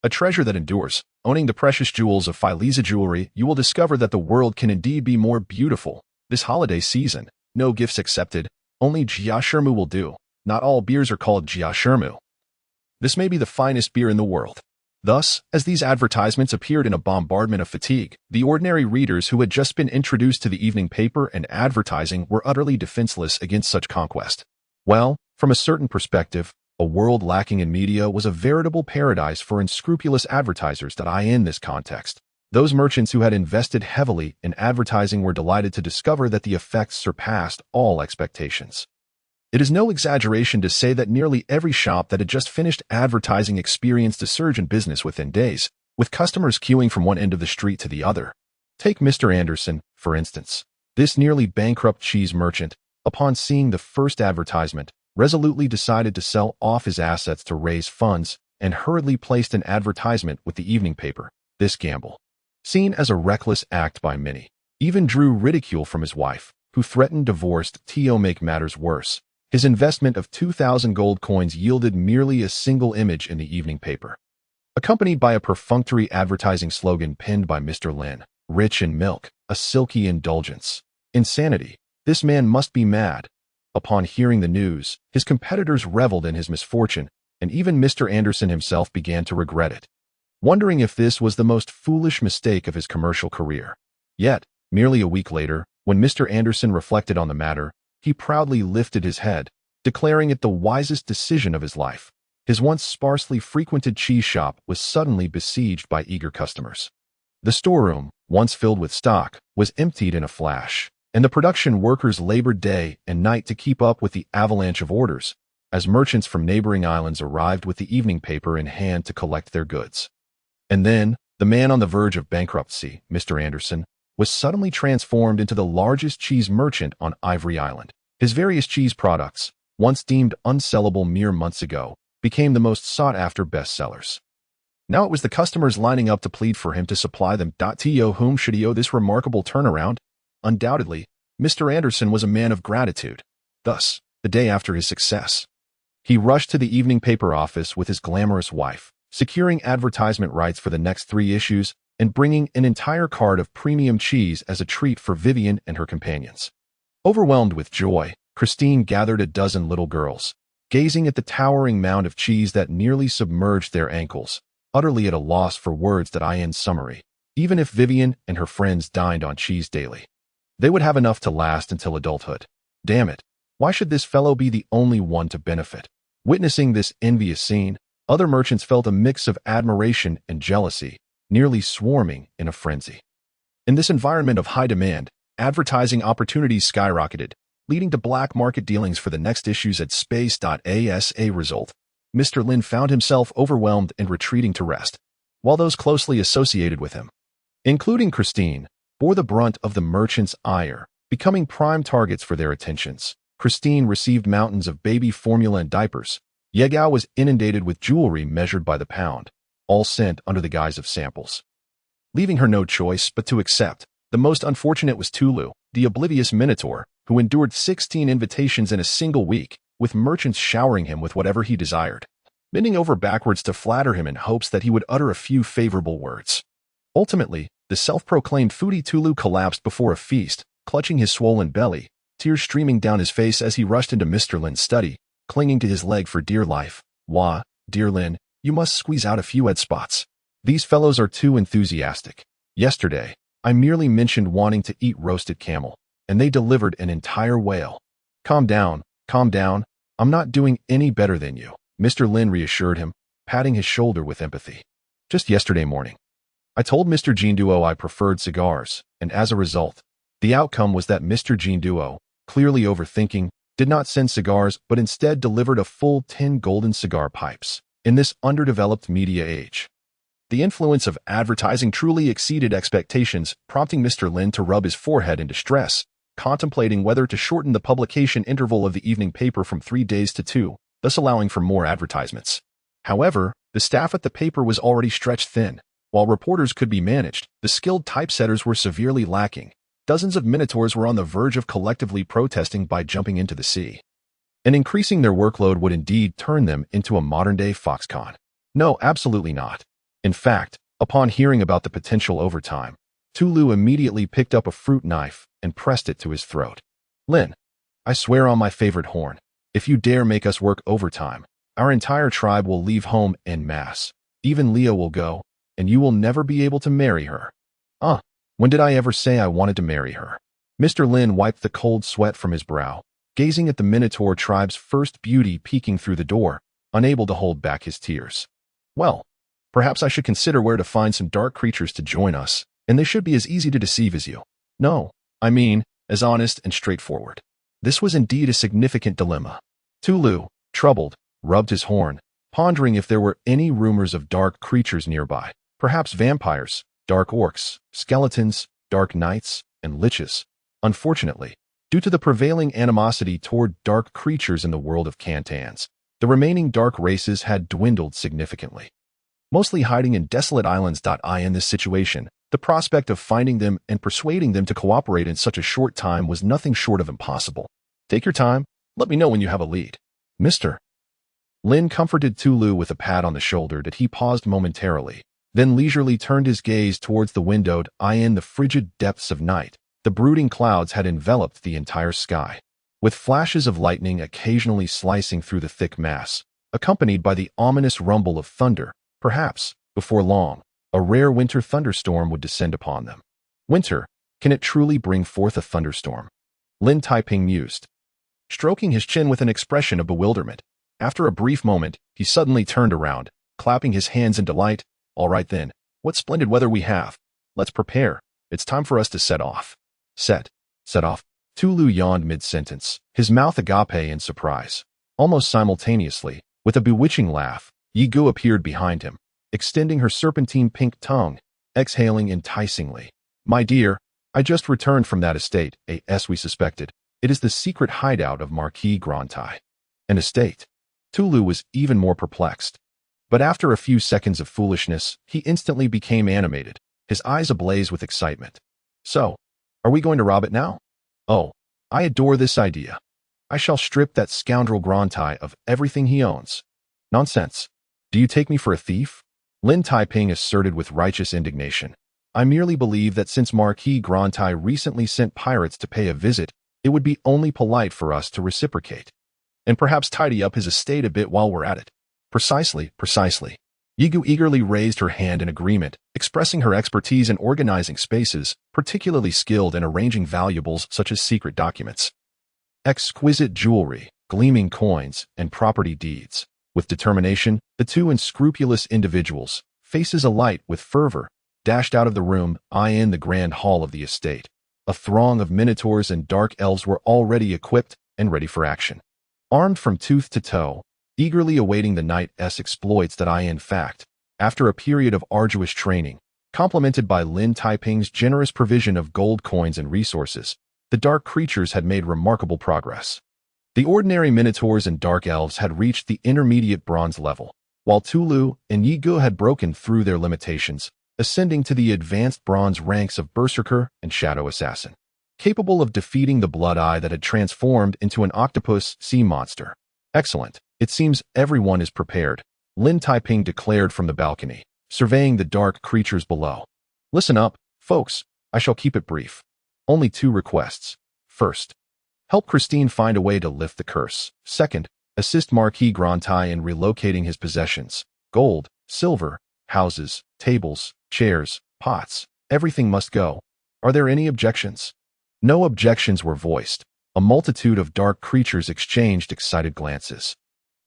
a treasure that endures. Owning the precious jewels of Philisa Jewelry, you will discover that the world can indeed be more beautiful. This holiday season, no gifts accepted, only Jiashermu will do. Not all beers are called Jiashermu. This may be the finest beer in the world. Thus, as these advertisements appeared in a bombardment of fatigue, the ordinary readers who had just been introduced to the evening paper and advertising were utterly defenseless against such conquest. Well, from a certain perspective, a world lacking in media was a veritable paradise for unscrupulous advertisers in this context. Those merchants who had invested heavily in advertising were delighted to discover that the effects surpassed all expectations. It is no exaggeration to say that nearly every shop that had just finished advertising experienced a surge in business within days, with customers queuing from one end of the street to the other. Take Mr. Anderson, for instance. This nearly bankrupt cheese merchant, upon seeing the first advertisement, resolutely decided to sell off his assets to raise funds and hurriedly placed an advertisement with the evening paper. This gamble, seen as a reckless act by many, even drew ridicule from his wife, who threatened divorce. To make matters worse, his investment of 2,000 gold coins yielded merely a single image in the evening paper, accompanied by a perfunctory advertising slogan pinned by Mr. Lin, "Rich in milk, a silky indulgence." Insanity. This man must be mad. Upon hearing the news, his competitors reveled in his misfortune, and even Mr. Anderson himself began to regret it, wondering if this was the most foolish mistake of his commercial career. Yet, merely a week later, when Mr. Anderson reflected on the matter, he proudly lifted his head, declaring it the wisest decision of his life. His once sparsely frequented cheese shop was suddenly besieged by eager customers. The storeroom, once filled with stock, was emptied in a flash, and the production workers labored day and night to keep up with the avalanche of orders, as merchants from neighboring islands arrived with the evening paper in hand to collect their goods. And then, the man on the verge of bankruptcy, Mr. Anderson, was suddenly transformed into the largest cheese merchant on Ivory Island. His various cheese products, once deemed unsellable mere months ago, became the most sought-after bestsellers. Now it was the customers lining up to plead for him to supply them. To whom should he owe this remarkable turnaround? Undoubtedly, Mr. Anderson was a man of gratitude. Thus, the day after his success, he rushed to the evening paper office with his glamorous wife, securing advertisement rights for the next 3 issues and bringing an entire cart of premium cheese as a treat for Vivian and her companions. Overwhelmed with joy, Christine gathered a dozen little girls, gazing at the towering mound of cheese that nearly submerged their ankles, utterly at a loss for words that in summary. Even if Vivian and her friends dined on cheese daily, they would have enough to last until adulthood. Damn it, why should this fellow be the only one to benefit? Witnessing this envious scene, other merchants felt a mix of admiration and jealousy, nearly swarming in a frenzy. In this environment of high demand, advertising opportunities skyrocketed, leading to black market dealings for the next issues at space.asa. Result: Mr. Lin found himself overwhelmed and retreating to rest, while those closely associated with him, including Christine, bore the brunt of the merchant's ire, becoming prime targets for their attentions. Christine received mountains of baby formula and diapers. Yegao was inundated with jewelry measured by the pound, all sent under the guise of samples, leaving her no choice but to accept. The most unfortunate was Tulu, the oblivious minotaur, who endured 16 invitations in a single week, with merchants showering him with whatever he desired, bending over backwards to flatter him in hopes that he would utter a few favorable words. Ultimately, the self-proclaimed foodie Tulu collapsed before a feast, clutching his swollen belly, tears streaming down his face as he rushed into Mr. Lin's study, clinging to his leg for dear life. Wah, dear Lin, you must squeeze out a few ed spots. These fellows are too enthusiastic. Yesterday, I merely mentioned wanting to eat roasted camel, and they delivered an entire whale. Calm down, I'm not doing any better than you, Mr. Lin reassured him, patting his shoulder with empathy. Just yesterday morning, I told Mr. Jinduo I preferred cigars, and as a result, the outcome was that Mr. Jinduo, clearly overthinking, did not send cigars but instead delivered a full 10 golden cigar pipes. In this underdeveloped media age, the influence of advertising truly exceeded expectations, prompting Mr. Lin to rub his forehead in distress, contemplating whether to shorten the publication interval of the evening paper from 3 days to 2, thus allowing for more advertisements. However, the staff at the paper was already stretched thin. While reporters could be managed, the skilled typesetters were severely lacking. Dozens of minotaurs were on the verge of collectively protesting by jumping into the sea, and increasing their workload would indeed turn them into a modern-day Foxconn. No, absolutely not. In fact, upon hearing about the potential overtime, Tulu immediately picked up a fruit knife and pressed it to his throat. Lin, I swear on my favorite horn, if you dare make us work overtime, our entire tribe will leave home en masse. Even Leo will go, and you will never be able to marry her. When did I ever say I wanted to marry her? Mr. Lin wiped the cold sweat from his brow, gazing at the Minotaur tribe's first beauty peeking through the door, unable to hold back his tears. Well, perhaps I should consider where to find some dark creatures to join us, and they should be as easy to deceive as you. No, I mean, as honest and straightforward. This was indeed a significant dilemma. Tulu, troubled, rubbed his horn, pondering if there were any rumors of dark creatures nearby, perhaps vampires, dark orcs, skeletons, dark knights, and liches. Unfortunately, due to the prevailing animosity toward dark creatures in the world of Kantans, the remaining dark races had dwindled significantly, mostly hiding in desolate islands. In this situation, the prospect of finding them and persuading them to cooperate in such a short time was nothing short of impossible. Take your time, let me know when you have a lead. Mr. Lin comforted Tulu with a pat on the shoulder that he paused momentarily, then leisurely turned his gaze towards the windowed in the frigid depths of night. The brooding clouds had enveloped the entire sky, with flashes of lightning occasionally slicing through the thick mass, accompanied by the ominous rumble of thunder. Perhaps, before long, a rare winter thunderstorm would descend upon them. Winter, can it truly bring forth a thunderstorm? Lin Taiping mused, stroking his chin with an expression of bewilderment. After a brief moment, he suddenly turned around, clapping his hands in delight. All right then, what splendid weather we have. Let's prepare. It's time for us to set off. Set off. Tulu yawned mid-sentence, his mouth agape in surprise. Almost simultaneously, with a bewitching laugh, Yigu appeared behind him, extending her serpentine pink tongue, exhaling enticingly. My dear, I just returned from that estate, as we suspected. It is the secret hideout of Marquis Grantai. An estate? Tulu was even more perplexed. But after a few seconds of foolishness, he instantly became animated, his eyes ablaze with excitement. So, are we going to rob it now? Oh, I adore this idea. I shall strip that scoundrel Grantai of everything he owns. Nonsense. Do you take me for a thief? Lin Taiping asserted with righteous indignation. I merely believe that since Marquis Grantai recently sent pirates to pay a visit, It would be only polite for us to reciprocate. And perhaps tidy up his estate a bit while we're at it. Precisely, precisely. Yigu eagerly raised her hand in agreement, expressing her expertise in organizing spaces, particularly skilled in arranging valuables such as secret documents. Exquisite jewelry, gleaming coins, and property deeds. With determination, the two unscrupulous individuals, faces alight with fervor, dashed out of the room, in the grand hall of the estate. A throng of minotaurs and dark elves were already equipped and ready for action. Armed from tooth to toe, eagerly awaiting the knight's exploits that in fact, after a period of arduous training, complemented by Lin Taiping's generous provision of gold coins and resources, the dark creatures had made remarkable progress. The ordinary minotaurs and dark elves had reached the intermediate bronze level, while Tulu and Yigu had broken through their limitations, ascending to the advanced bronze ranks of Berserker and Shadow Assassin, capable of defeating the Blood Eye that had transformed into an octopus sea monster. Excellent. It seems everyone is prepared, Lin Taiping declared from the balcony, surveying the dark creatures below. Listen up, folks. I shall keep it brief. Only 2 requests. First, help Christine find a way to lift the curse. Second, assist Marquis Grantai in relocating his possessions. Gold, silver, houses, tables, chairs, pots, everything must go. Are there any objections? No objections were voiced. A multitude of dark creatures exchanged excited glances,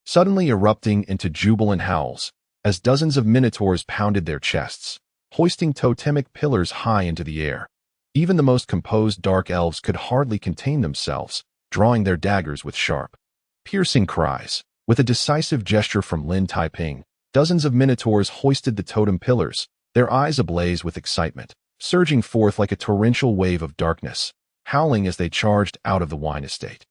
suddenly erupting into jubilant howls, as dozens of minotaurs pounded their chests, hoisting totemic pillars high into the air. Even the most composed dark elves could hardly contain themselves, drawing their daggers with sharp, piercing cries. With a decisive gesture from Lin Taiping, dozens of minotaurs hoisted the totem pillars, their eyes ablaze with excitement, surging forth like a torrential wave of darkness, howling as they charged out of the wine estate.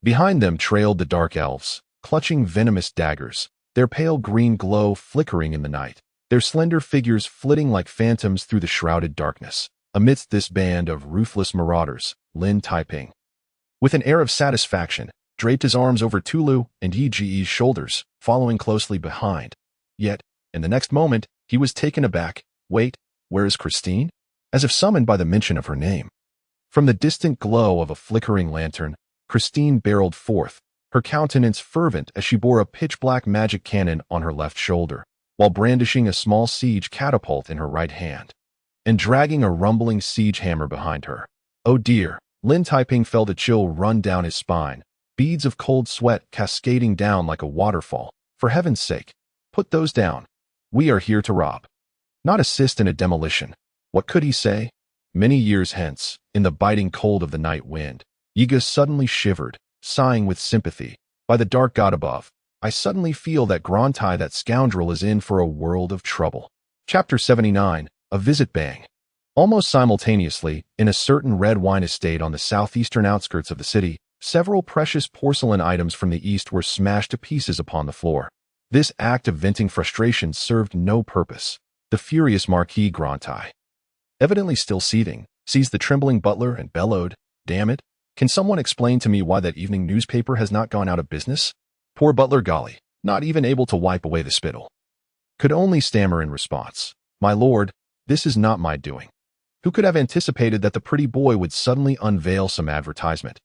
Behind them trailed the dark elves, clutching venomous daggers, their pale green glow flickering in the night, their slender figures flitting like phantoms through the shrouded darkness. Amidst this band of ruthless marauders, Lin Taiping, with an air of satisfaction, draped his arms over Tulu and Yiji's shoulders, following closely behind. Yet, in the next moment, he was taken aback. Wait, where is Christine? As if summoned by the mention of her name. From the distant glow of a flickering lantern, Christine barreled forth, her countenance fervent as she bore a pitch-black magic cannon on her left shoulder, while brandishing a small siege catapult in her right hand, and dragging a rumbling siege hammer behind her. Oh dear, Lin Taiping felt a chill run down his spine, beads of cold sweat cascading down like a waterfall. For heaven's sake, put those down. We are here to rob, not assist in a demolition. What could he say? Many years hence, in the biting cold of the night wind, Yiga suddenly shivered, sighing with sympathy. By the dark god above, I suddenly feel that Grantai, that scoundrel, is in for a world of trouble. Chapter 79, A Visit Bang. Almost simultaneously, in a certain red wine estate on the southeastern outskirts of the city, several precious porcelain items from the east were smashed to pieces upon the floor. This act of venting frustration served no purpose. The furious Marquis Grantai, evidently still seething, seized the trembling butler and bellowed, "Damn it! Can someone explain to me why that evening newspaper has not gone out of business?" Poor butler Golly, not even able to wipe away the spittle, could only stammer in response, "My lord, this is not my doing." Who could have anticipated that the pretty boy would suddenly unveil some advertisement?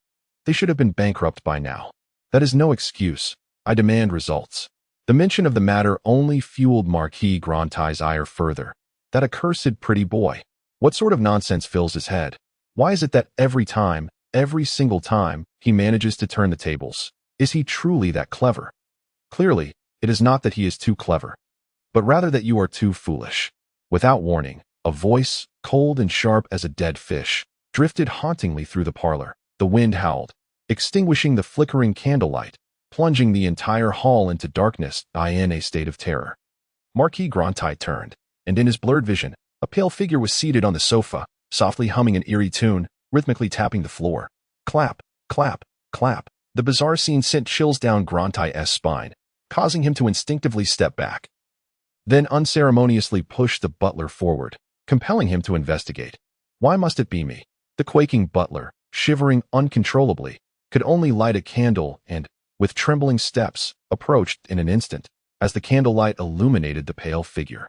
They should have been bankrupt by now. That is no excuse. I demand results. The mention of the matter only fueled Marquis Grantai's ire further. That accursed pretty boy. What sort of nonsense fills his head? Why is it that every single time, he manages to turn the tables? Is he truly that clever? Clearly, it is not that he is too clever, but rather that you are too foolish. Without warning, a voice, cold and sharp as a dead fish, drifted hauntingly through the parlor. The wind howled, extinguishing the flickering candlelight, plunging the entire hall into darkness. In a state of terror, Marquis Grantai turned, and in his blurred vision, a pale figure was seated on the sofa, softly humming an eerie tune, rhythmically tapping the floor. Clap, clap, clap. The bizarre scene sent chills down Grantai's spine, causing him to instinctively step back, then unceremoniously push the butler forward, compelling him to investigate. Why must it be me? The quaking butler, shivering uncontrollably, could only light a candle and, with trembling steps, approached in an instant, as the candlelight illuminated the pale figure.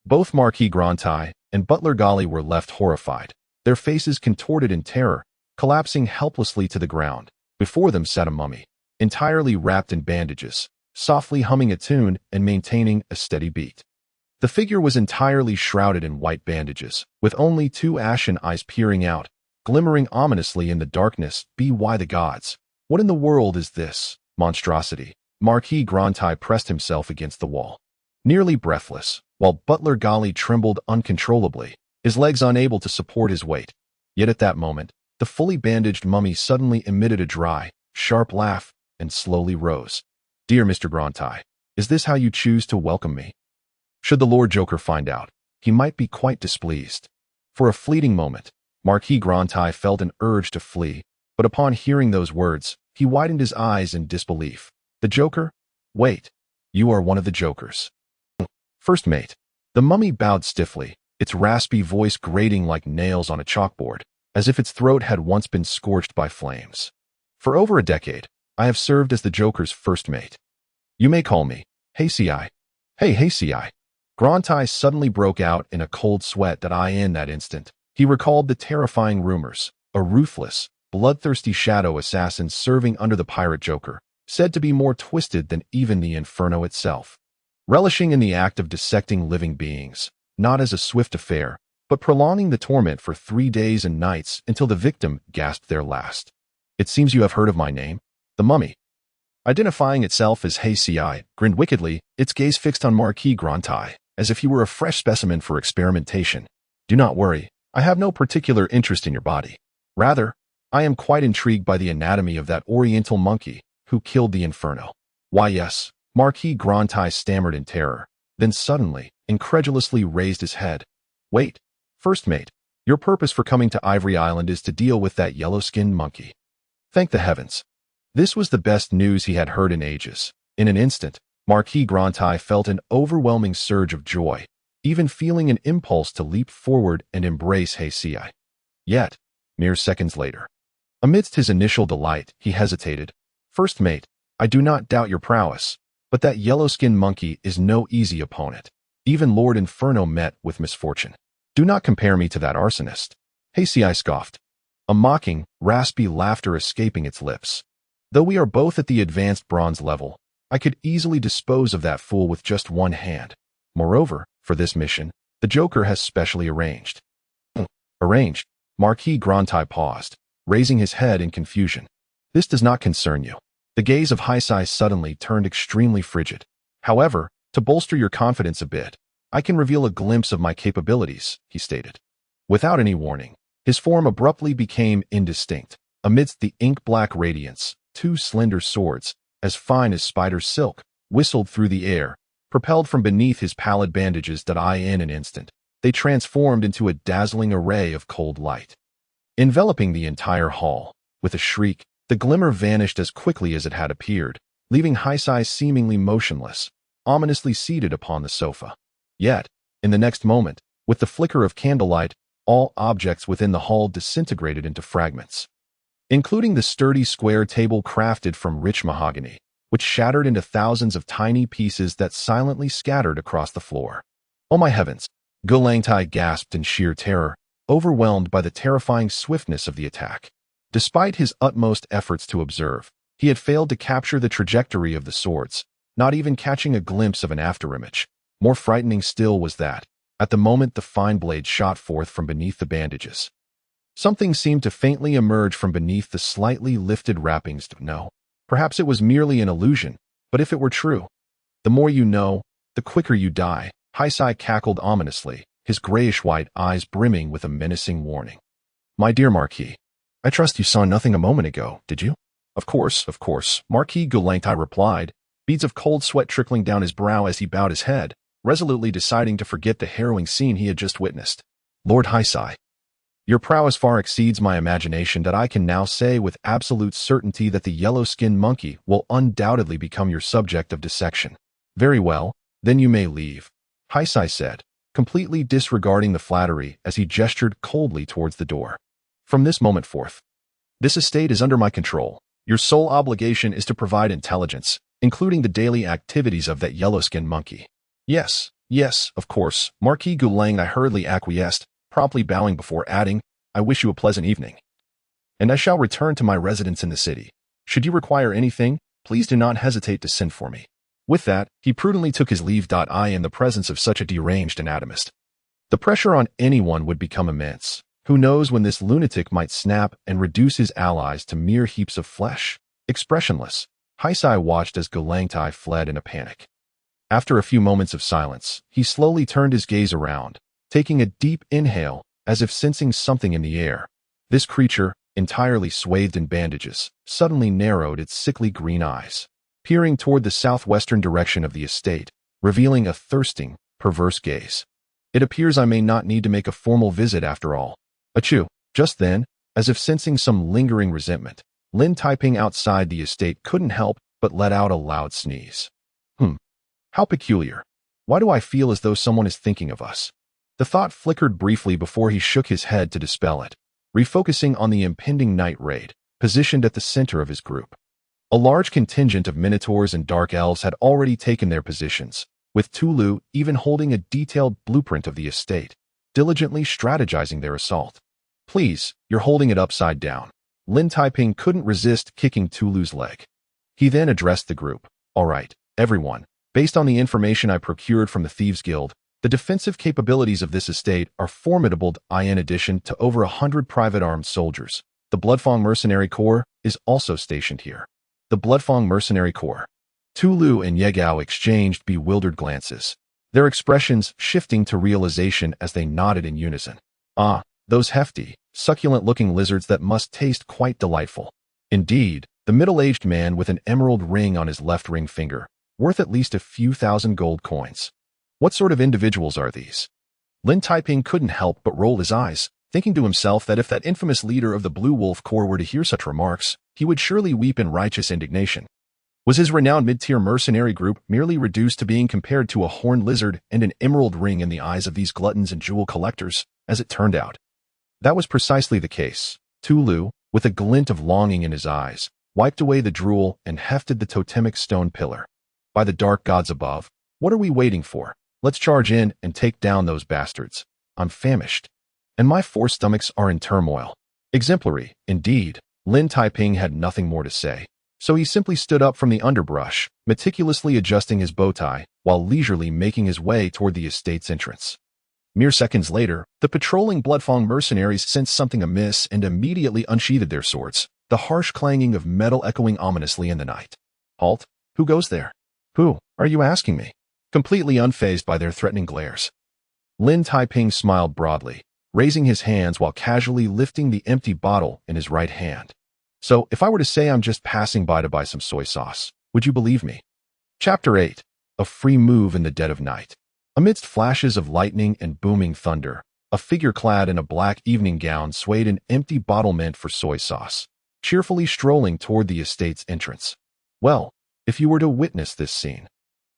Both Marquis Grantai and Butler Golly were left horrified, their faces contorted in terror, collapsing helplessly to the ground. Before them sat a mummy, entirely wrapped in bandages, softly humming a tune and maintaining a steady beat. The figure was entirely shrouded in white bandages, with only two ashen eyes peering out, glimmering ominously in the darkness. By the gods! What in the world is this monstrosity? Marquis Grantai pressed himself against the wall, nearly breathless, while Butler Gali trembled uncontrollably, his legs unable to support his weight. Yet at that moment, the fully bandaged mummy suddenly emitted a dry, sharp laugh and slowly rose. "Dear Mr. Grantai, is this how you choose to welcome me? Should the Lord Joker find out, he might be quite displeased." For a fleeting moment, Marquis Grantai felt an urge to flee, but upon hearing those words, he widened his eyes in disbelief. "The Joker? Wait, you are one of the Jokers." "First mate." The mummy bowed stiffly, its raspy voice grating like nails on a chalkboard, as if its throat had once been scorched by flames. "For over a decade, I have served as the Joker's first mate. You may call me Hasei." "Hey, Hasei." Grantai suddenly broke out in a cold sweat. In that instant, he recalled the terrifying rumors, a ruthless, bloodthirsty shadow assassin serving under the pirate Joker, said to be more twisted than even the Inferno itself, relishing in the act of dissecting living beings, not as a swift affair, but prolonging the torment for 3 days and nights until the victim gasped their last. "It seems you have heard of my name." The mummy, identifying itself as Hasei, grinned wickedly, its gaze fixed on Marquis Grantai, as if he were a fresh specimen for experimentation. "Do not worry, I have no particular interest in your body. Rather, I am quite intrigued by the anatomy of that oriental monkey who killed the Inferno." "Why yes," Marquis Grantai stammered in terror, then suddenly, incredulously raised his head. "Wait, first mate, your purpose for coming to Ivory Island is to deal with that yellow-skinned monkey." Thank the heavens. This was the best news he had heard in ages. In an instant, Marquis Grantai felt an overwhelming surge of joy, even feeling an impulse to leap forward and embrace Hasei. Yet, mere seconds later, amidst his initial delight, he hesitated. "First mate, I do not doubt your prowess, but that yellow-skinned monkey is no easy opponent. Even Lord Inferno met with misfortune. Do not compare me to that arsonist." Hasei scoffed, a mocking, raspy laughter escaping its lips. "Though we are both at the advanced bronze level, I could easily dispose of that fool with just one hand. Moreover, for this mission, the Joker has specially arranged." "Arranged?" Marquis Grantai paused, raising his head in confusion. "This does not concern you." The gaze of Hasei suddenly turned extremely frigid. "However, to bolster your confidence a bit, I can reveal a glimpse of my capabilities," he stated. Without any warning, his form abruptly became indistinct. Amidst the ink-black radiance, 2 slender swords, as fine as spider silk, whistled through the air, propelled from beneath his pallid bandages. In an instant, they transformed into a dazzling array of cold light, enveloping the entire hall. With a shriek, the glimmer vanished as quickly as it had appeared, leaving Hasei seemingly motionless, ominously seated upon the sofa. Yet, in the next moment, with the flicker of candlelight, all objects within the hall disintegrated into fragments, including the sturdy square table crafted from rich mahogany, which shattered into thousands of tiny pieces that silently scattered across the floor. "Oh my heavens!" Gulangtai gasped in sheer terror, overwhelmed by the terrifying swiftness of the attack. Despite his utmost efforts to observe, he had failed to capture the trajectory of the swords, not even catching a glimpse of an afterimage. More frightening still was that, at the moment the fine blade shot forth from beneath the bandages, something seemed to faintly emerge from beneath the slightly lifted wrappings. No, perhaps it was merely an illusion, but if it were true, the more you know, the quicker you die. Hasei cackled ominously, his grayish-white eyes brimming with a menacing warning. "My dear Marquis, I trust you saw nothing a moment ago, did you?" Of course, Marquis Gulangtai replied, beads of cold sweat trickling down his brow as he bowed his head, resolutely deciding to forget the harrowing scene he had just witnessed. "Lord Hasei, your prowess far exceeds my imagination. I can now say with absolute certainty that the yellow-skinned monkey will undoubtedly become your subject of dissection." "Very well, then you may leave," Hasei said, completely disregarding the flattery as he gestured coldly towards the door. "From this moment forth, this estate is under my control. Your sole obligation is to provide intelligence, including the daily activities of that yellow-skinned monkey." Yes, of course," Marquis Gulangtai hurriedly acquiesced, promptly bowing before adding, "I wish you a pleasant evening." and I shall return to my residence in the city. Should you require anything, please do not hesitate to send for me." With that, he prudently took his leave. In the presence of such a deranged anatomist, the pressure on anyone would become immense. Who knows when this lunatic might snap and reduce his allies to mere heaps of flesh? Expressionless, Heisei watched as Galangtai fled in a panic. After a few moments of silence, he slowly turned his gaze around, taking a deep inhale, as if sensing something in the air. This creature, entirely swathed in bandages, suddenly narrowed its sickly green eyes, peering toward the southwestern direction of the estate, revealing a thirsting, perverse gaze. "It appears I may not need to make a formal visit after all." Achoo! Just then, as if sensing some lingering resentment, Lin Taiping outside the estate couldn't help but let out a loud sneeze. How peculiar. Why do I feel as though someone is thinking of us? The thought flickered briefly before he shook his head to dispel it, refocusing on the impending night raid, positioned at the center of his group. A large contingent of minotaurs and dark elves had already taken their positions, with Tulu even holding a detailed blueprint of the estate, diligently strategizing their assault. "Please, you're holding it upside down." Lin Taiping couldn't resist kicking Tulu's leg. He then addressed the group. "All right, everyone. Based on the information I procured from the Thieves Guild, the defensive capabilities of this estate are formidable. In addition to over 100 private armed soldiers, the Bloodfang Mercenary Corps is also stationed here." The Bloodfang Mercenary Corps. Tulu and Yegao exchanged bewildered glances, their expressions shifting to realization as they nodded in unison. "Ah, those hefty, succulent-looking lizards that must taste quite delightful." Indeed, the middle-aged man with an emerald ring on his left ring finger, worth at least a few thousand gold coins. What sort of individuals are these? Lin Taiping couldn't help but roll his eyes, thinking to himself that if that infamous leader of the Blue Wolf Corps were to hear such remarks, he would surely weep in righteous indignation. Was his renowned mid-tier mercenary group merely reduced to being compared to a horned lizard and an emerald ring in the eyes of these gluttons and jewel collectors, as it turned out? That was precisely the case. Tulu, with a glint of longing in his eyes, wiped away the drool and hefted the totemic stone pillar. "By the dark gods above, what are we waiting for? Let's charge in and take down those bastards. I'm famished, and my 4 stomachs are in turmoil." Exemplary, indeed. Lin Taiping had nothing more to say, so he simply stood up from the underbrush, meticulously adjusting his bow tie, while leisurely making his way toward the estate's entrance. Mere seconds later, the patrolling Bloodfang mercenaries sensed something amiss and immediately unsheathed their swords, the harsh clanging of metal echoing ominously in the night. "Halt! Who goes there?" "Who, are you asking me?" Completely unfazed by their threatening glares, Lin Taiping smiled broadly, raising his hands while casually lifting the empty bottle in his right hand. "So, if I were to say I'm just passing by to buy some soy sauce, would you believe me?" Chapter 8. A free move in the dead of night. Amidst flashes of lightning and booming thunder, a figure clad in a black evening gown swayed an empty bottle meant for soy sauce, cheerfully strolling toward the estate's entrance. Well, if you were to witness this scene,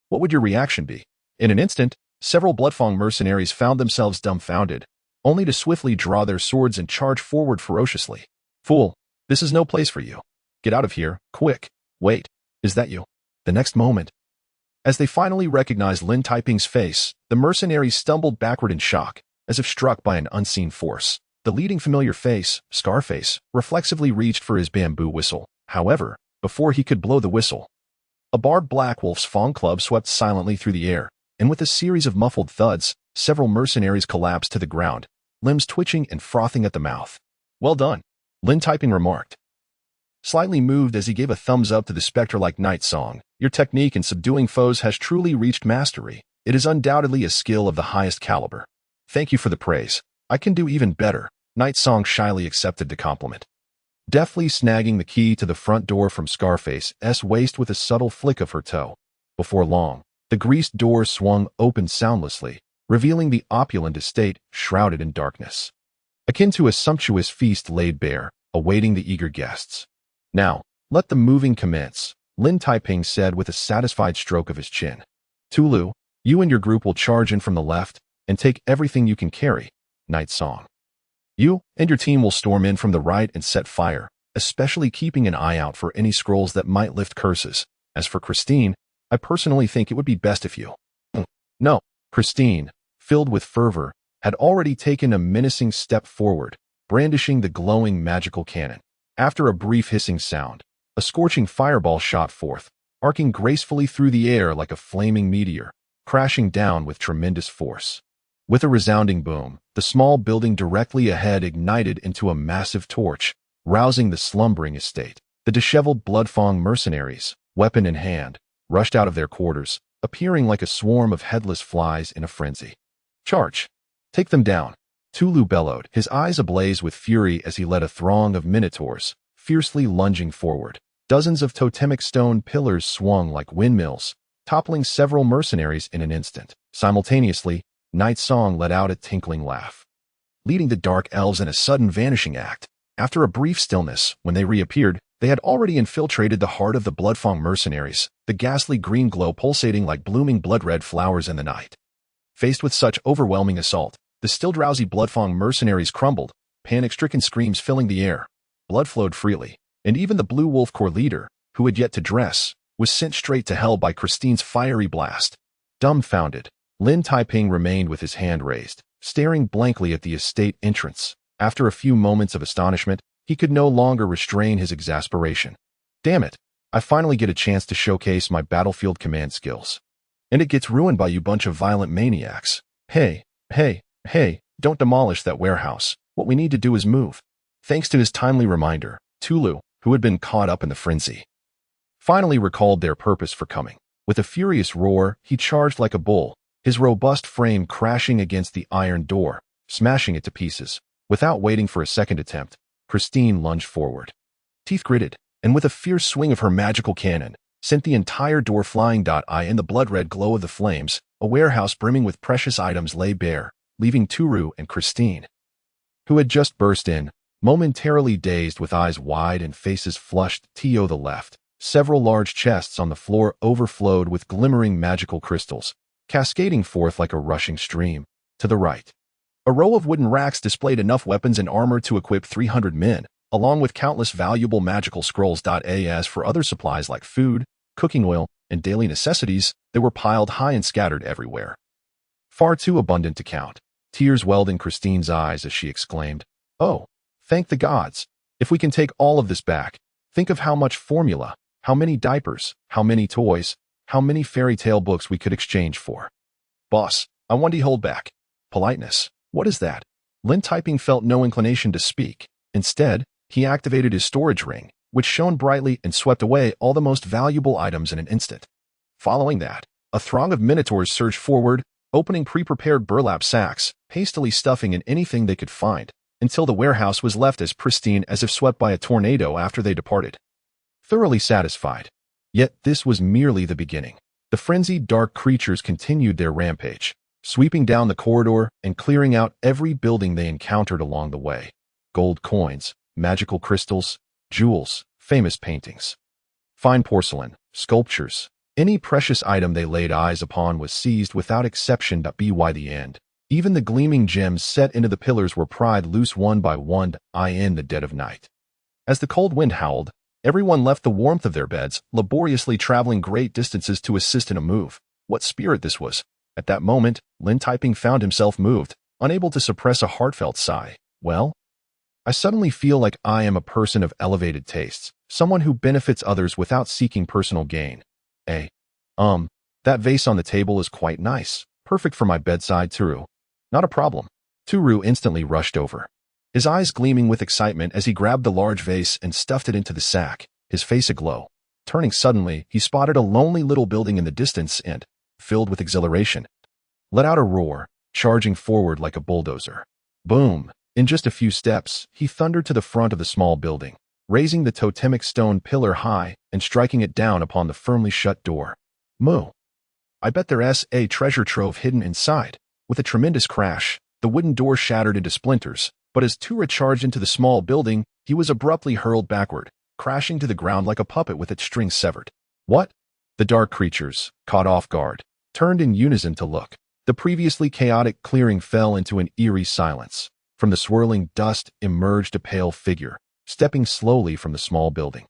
what would your reaction be? In an instant, several Bloodfang mercenaries found themselves dumbfounded, only to swiftly draw their swords and charge forward ferociously. "Fool, this is no place for you. Get out of here, quick. Wait, is that you?" The next moment, as they finally recognized Lin Taiping's face, the mercenaries stumbled backward in shock, as if struck by an unseen force. The leading familiar face, Scarface, reflexively reached for his bamboo whistle. However, before he could blow the whistle, a barbed black wolf's fang club swept silently through the air, and with a series of muffled thuds, several mercenaries collapsed to the ground, limbs twitching and frothing at the mouth. "Well done," Lin Taiping remarked, slightly moved as he gave a thumbs up to the spectre-like night song. "Your technique in subduing foes has truly reached mastery. It is undoubtedly a skill of the highest caliber." "Thank you for the praise. I can do even better," Night Song shyly accepted the compliment, deftly snagging the key to the front door from Scarface's waist with a subtle flick of her toe. Before long, the greased door swung open soundlessly, revealing the opulent estate shrouded in darkness, akin to a sumptuous feast laid bare, awaiting the eager guests. "Now, let the moving commence," Lin Taiping said with a satisfied stroke of his chin. "Tulu, you and your group will charge in from the left and take everything you can carry," Night Song. "You and your team will storm in from the right and set fire, especially keeping an eye out for any scrolls that might lift curses. As for Christine, I personally think it would be best if you—" "No." Christine, filled with fervor, had already taken a menacing step forward, brandishing the glowing magical cannon. After a brief hissing sound, a scorching fireball shot forth, arcing gracefully through the air like a flaming meteor, crashing down with tremendous force. With a resounding boom, the small building directly ahead ignited into a massive torch, rousing the slumbering estate. The disheveled blood-fang mercenaries, weapon in hand, rushed out of their quarters, appearing like a swarm of headless flies in a frenzy. "Charge! Take them down!" Tulu bellowed, his eyes ablaze with fury as he led a throng of minotaurs, fiercely lunging forward. Dozens of totemic stone pillars swung like windmills, toppling several mercenaries in an instant. Simultaneously, Night Song let out a tinkling laugh, leading the dark elves in a sudden vanishing act. After a brief stillness, when they reappeared, they had already infiltrated the heart of the blood-fang mercenaries, the ghastly green glow pulsating like blooming blood-red flowers in the night. Faced with such overwhelming assault, the still drowsy blood-fang mercenaries crumbled, panic-stricken screams filling the air. Blood flowed freely, and even the Blue Wolf Corps leader, who had yet to dress, was sent straight to hell by Christine's fiery blast. Dumbfounded, Lin Taiping remained with his hand raised, staring blankly at the estate entrance. After a few moments of astonishment, he could no longer restrain his exasperation. "Damn it, I finally get a chance to showcase my battlefield command skills. And it gets ruined by you bunch of violent maniacs. Hey, don't demolish that warehouse. What we need to do is move." Thanks to his timely reminder, Tulu, who had been caught up in the frenzy, finally recalled their purpose for coming. With a furious roar, he charged like a bull, his robust frame crashing against the iron door, smashing it to pieces. Without waiting for a second attempt, Christine lunged forward. Teeth gritted, and with a fierce swing of her magical cannon, sent the entire door flying. In the blood-red glow of the flames, a warehouse brimming with precious items lay bare, leaving Turu and Christine, who had just burst in, momentarily dazed with eyes wide and faces flushed. To the left, several large chests on the floor overflowed with glimmering magical crystals, cascading forth like a rushing stream. To the right, a row of wooden racks displayed enough weapons and armor to equip 300 men, along with countless valuable magical scrolls. As for other supplies like food, cooking oil, and daily necessities, they were piled high and scattered everywhere, far too abundant to count. Tears welled in Christine's eyes as she exclaimed, "Oh, thank the gods! If we can take all of this back, think of how much formula, how many diapers, how many toys, how many fairy tale books we could exchange for." "Boss, I want to hold back. Politeness. What is that?" Lin Taiping felt no inclination to speak. Instead, he activated his storage ring, which shone brightly and swept away all the most valuable items in an instant. Following that, a throng of minotaurs surged forward, opening pre-prepared burlap sacks, hastily stuffing in anything they could find, until the warehouse was left as pristine as if swept by a tornado after they departed. Thoroughly satisfied. Yet this was merely the beginning. The frenzied dark creatures continued their rampage, sweeping down the corridor and clearing out every building they encountered along the way. Gold coins, magical crystals, jewels, famous paintings, fine porcelain, sculptures, any precious item they laid eyes upon was seized without exception. By the end, even the gleaming gems set into the pillars were pried loose one by one. In the dead of night, as the cold wind howled, everyone left the warmth of their beds, laboriously traveling great distances to assist in a move. What spirit this was! At that moment, Lin Taiping found himself moved, unable to suppress a heartfelt sigh. "Well, I suddenly feel like I am a person of elevated tastes, someone who benefits others without seeking personal gain. That vase on the table is quite nice, perfect for my bedside, Turu." "Not a problem." Turu instantly rushed over, his eyes gleaming with excitement as he grabbed the large vase and stuffed it into the sack, his face aglow. Turning suddenly, he spotted a lonely little building in the distance and, filled with exhilaration, let out a roar, charging forward like a bulldozer. Boom! In just a few steps, he thundered to the front of the small building, raising the totemic stone pillar high and striking it down upon the firmly shut door. "Moo! I bet there's a treasure trove hidden inside." With a tremendous crash, the wooden door shattered into splinters, but as Tura charged into the small building, he was abruptly hurled backward, crashing to the ground like a puppet with its strings severed. "What?" The dark creatures, caught off guard, turned in unison to look. The previously chaotic clearing fell into an eerie silence. From the swirling dust emerged a pale figure, stepping slowly from the small building.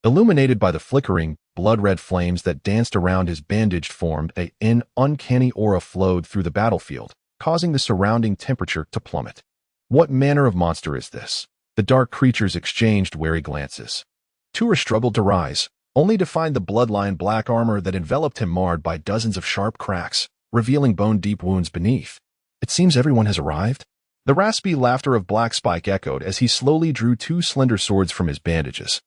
Illuminated by the flickering, blood-red flames that danced around his bandaged form, an uncanny aura flowed through the battlefield, causing the surrounding temperature to plummet. What manner of monster is this? The dark creatures exchanged wary glances. Tura struggled to rise, only to find the bloodline black armor that enveloped him marred by dozens of sharp cracks, revealing bone-deep wounds beneath. It seems everyone has arrived? The raspy laughter of Black Spike echoed as he slowly drew two slender swords from his bandages.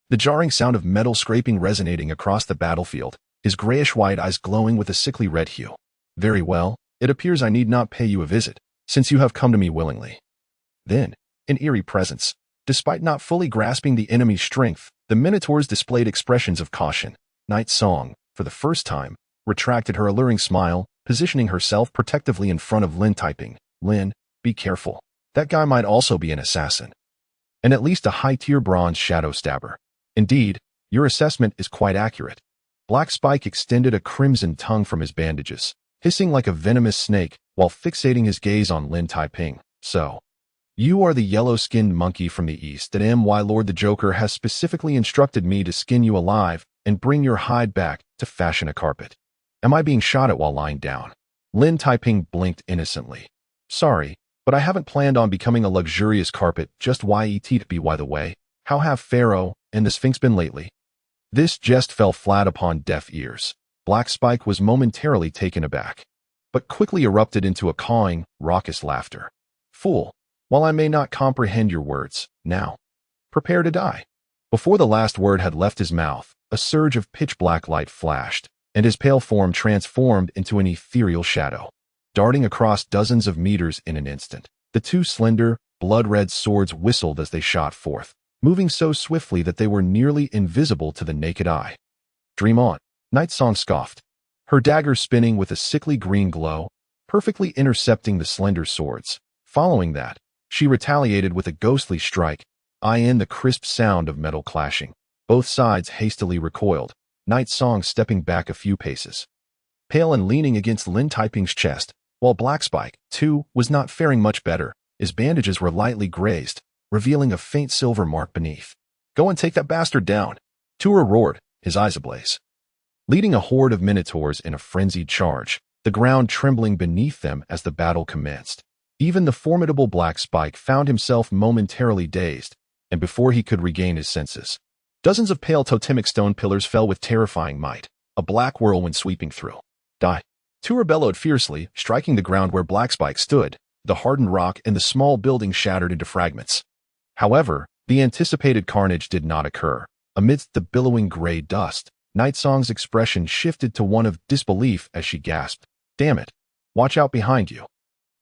The jarring sound of metal scraping resonating across the battlefield, his grayish-white eyes glowing with a sickly red hue. Very well, it appears I need not pay you a visit, since you have come to me willingly. Then, in eerie presence, despite not fully grasping the enemy's strength, the Minotaurs displayed expressions of caution. Night Song, for the first time, retracted her alluring smile, positioning herself protectively in front of Lin Taiping. Lin, be careful. That guy might also be an assassin. And at least a high-tier bronze shadow stabber. Indeed, your assessment is quite accurate. Black Spike extended a crimson tongue from his bandages, hissing like a venomous snake while fixating his gaze on Lin Taiping. So, you are the yellow-skinned monkey from the east that M.Y. Lord the Joker has specifically instructed me to skin you alive and bring your hide back to fashion a carpet. Am I being shot at while lying down? Lin Taiping blinked innocently. Sorry, but I haven't planned on becoming a luxurious carpet just yet. By the way, how have Pharaoh and the Sphinx been lately? This jest fell flat upon deaf ears. Black Spike was momentarily taken aback, but quickly erupted into a cawing, raucous laughter. Fool, while I may not comprehend your words, now, prepare to die. Before the last word had left his mouth, a surge of pitch-black light flashed, and his pale form transformed into an ethereal shadow. Darting across dozens of meters in an instant, the two slender, blood-red swords whistled as they shot forth, moving so swiftly that they were nearly invisible to the naked eye. Dream on, Night Song scoffed, her dagger spinning with a sickly green glow, perfectly intercepting the slender swords. Following that, she retaliated with a ghostly strike, in the crisp sound of metal clashing. Both sides hastily recoiled, Night Song stepping back a few paces. Pale and leaning against Lin Taiping's chest, while Black Spike, too, was not faring much better. His bandages were lightly grazed, revealing a faint silver mark beneath. Go and take that bastard down. Tura roared, his eyes ablaze. Leading a horde of Minotaurs in a frenzied charge, the ground trembling beneath them as the battle commenced. Even the formidable Black Spike found himself momentarily dazed, and before he could regain his senses, dozens of pale totemic stone pillars fell with terrifying might, a black whirlwind sweeping through. Die. Tura bellowed fiercely, striking the ground where Black Spike stood. The hardened rock and the small building shattered into fragments. However, the anticipated carnage did not occur. Amidst the billowing gray dust, Night Song's expression shifted to one of disbelief as she gasped, "Damn it! Watch out behind you."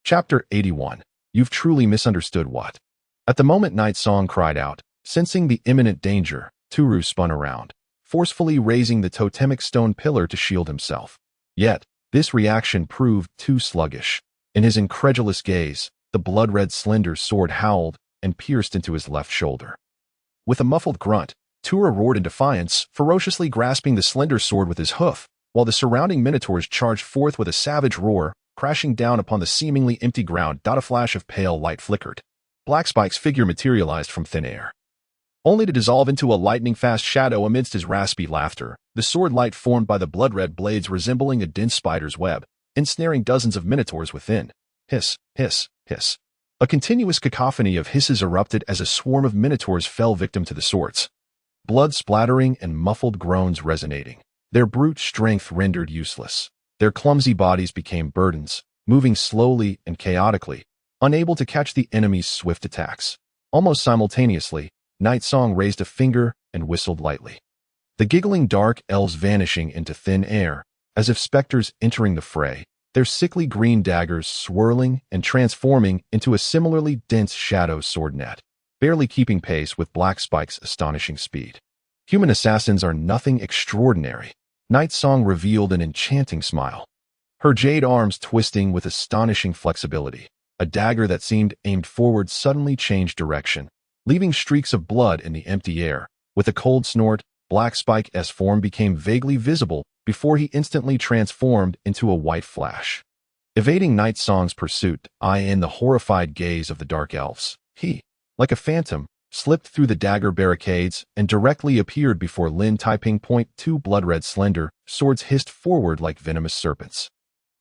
Chapter 81. You've truly misunderstood what? At the moment Night Song cried out, sensing the imminent danger, Turu spun around, forcefully raising the totemic stone pillar to shield himself. Yet, this reaction proved too sluggish. In his incredulous gaze, the blood-red slender sword howled and pierced into his left shoulder. With a muffled grunt, Tura roared in defiance, ferociously grasping the slender sword with his hoof, while the surrounding Minotaurs charged forth with a savage roar, crashing down upon the seemingly empty ground. A flash of pale light flickered. Black Spike's figure materialized from thin air, only to dissolve into a lightning-fast shadow amidst his raspy laughter, the sword light formed by the blood-red blades resembling a dense spider's web, ensnaring dozens of Minotaurs within. Hiss, hiss, hiss. A continuous cacophony of hisses erupted as a swarm of Minotaurs fell victim to the swords. Blood splattering and muffled groans resonating, their brute strength rendered useless. Their clumsy bodies became burdens, moving slowly and chaotically, unable to catch the enemy's swift attacks. Almost simultaneously, Night Song raised a finger and whistled lightly. The giggling dark elves vanishing into thin air, as if specters entering the fray, their sickly green daggers swirling and transforming into a similarly dense shadow sword net, barely keeping pace with Black Spike's astonishing speed. Human assassins are nothing extraordinary. Night Song revealed an enchanting smile, her jade arms twisting with astonishing flexibility. A dagger that seemed aimed forward suddenly changed direction, leaving streaks of blood in the empty air. With a cold snort, Black Spike's form became vaguely visible before he instantly transformed into a white flash. Evading Night Song's pursuit, in the horrified gaze of the dark elves, he, like a phantom, slipped through the dagger barricades and directly appeared before Lin Taiping. Two blood-red slender swords hissed forward like venomous serpents,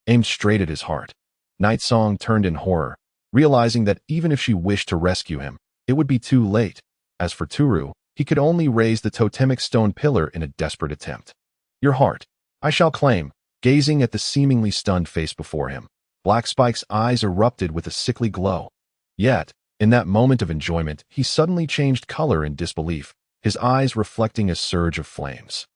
aimed straight at his heart. Night Song turned in horror, realizing that even if she wished to rescue him, it would be too late. As for Turu, he could only raise the totemic stone pillar in a desperate attempt. Your heart, I shall claim, gazing at the seemingly stunned face before him. Black Spike's eyes erupted with a sickly glow. Yet, in that moment of enjoyment, he suddenly changed color in disbelief, his eyes reflecting a surge of flames.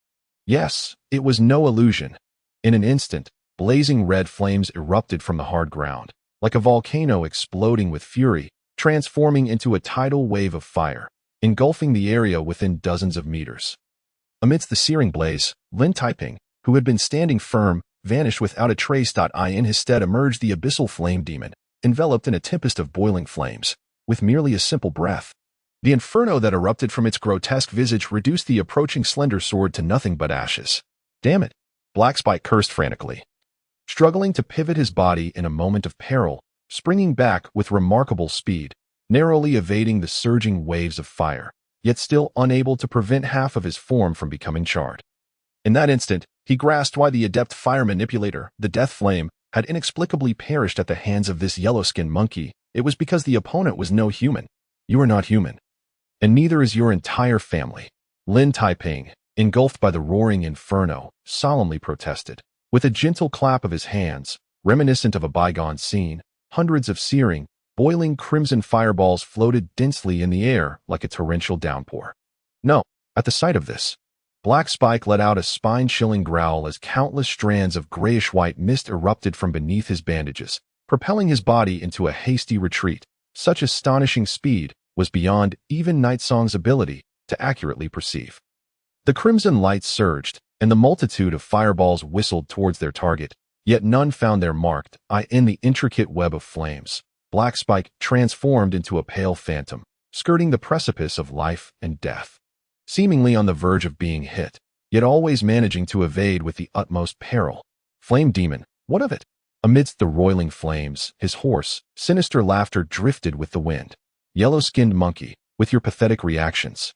Yes, it was no illusion. In an instant, blazing red flames erupted from the hard ground, like a volcano exploding with fury, transforming into a tidal wave of fire, engulfing the area within dozens of meters. Amidst the searing blaze, Lin Taiping, who had been standing firm, vanished without a trace. In his stead emerged the abyssal flame demon, enveloped in a tempest of boiling flames, with merely a simple breath. The inferno that erupted from its grotesque visage reduced the approaching slender sword to nothing but ashes. Damn it! Black Spike cursed frantically. Struggling to pivot his body in a moment of peril, springing back with remarkable speed, narrowly evading the surging waves of fire, yet still unable to prevent half of his form from becoming charred. In that instant, he grasped why the adept fire manipulator, the Death Flame, had inexplicably perished at the hands of this yellow-skinned monkey. It was because the opponent was no human. You are not human. And neither is your entire family. Lin Taiping, engulfed by the roaring inferno, solemnly protested. With a gentle clap of his hands, reminiscent of a bygone scene, hundreds of searing, boiling crimson fireballs floated densely in the air like a torrential downpour. No, at the sight of this, Black Spike let out a spine-chilling growl as countless strands of grayish-white mist erupted from beneath his bandages, propelling his body into a hasty retreat. Such astonishing speed was beyond even Nightsong's ability to accurately perceive. The crimson lights surged, and the multitude of fireballs whistled towards their target, yet none found their marked eye in the intricate web of flames. Black Spike transformed into a pale phantom, skirting the precipice of life and death. Seemingly on the verge of being hit, yet always managing to evade with the utmost peril. Flame Demon, what of it? Amidst the roiling flames, his hoarse, sinister laughter drifted with the wind. Yellow-skinned monkey, with your pathetic reactions.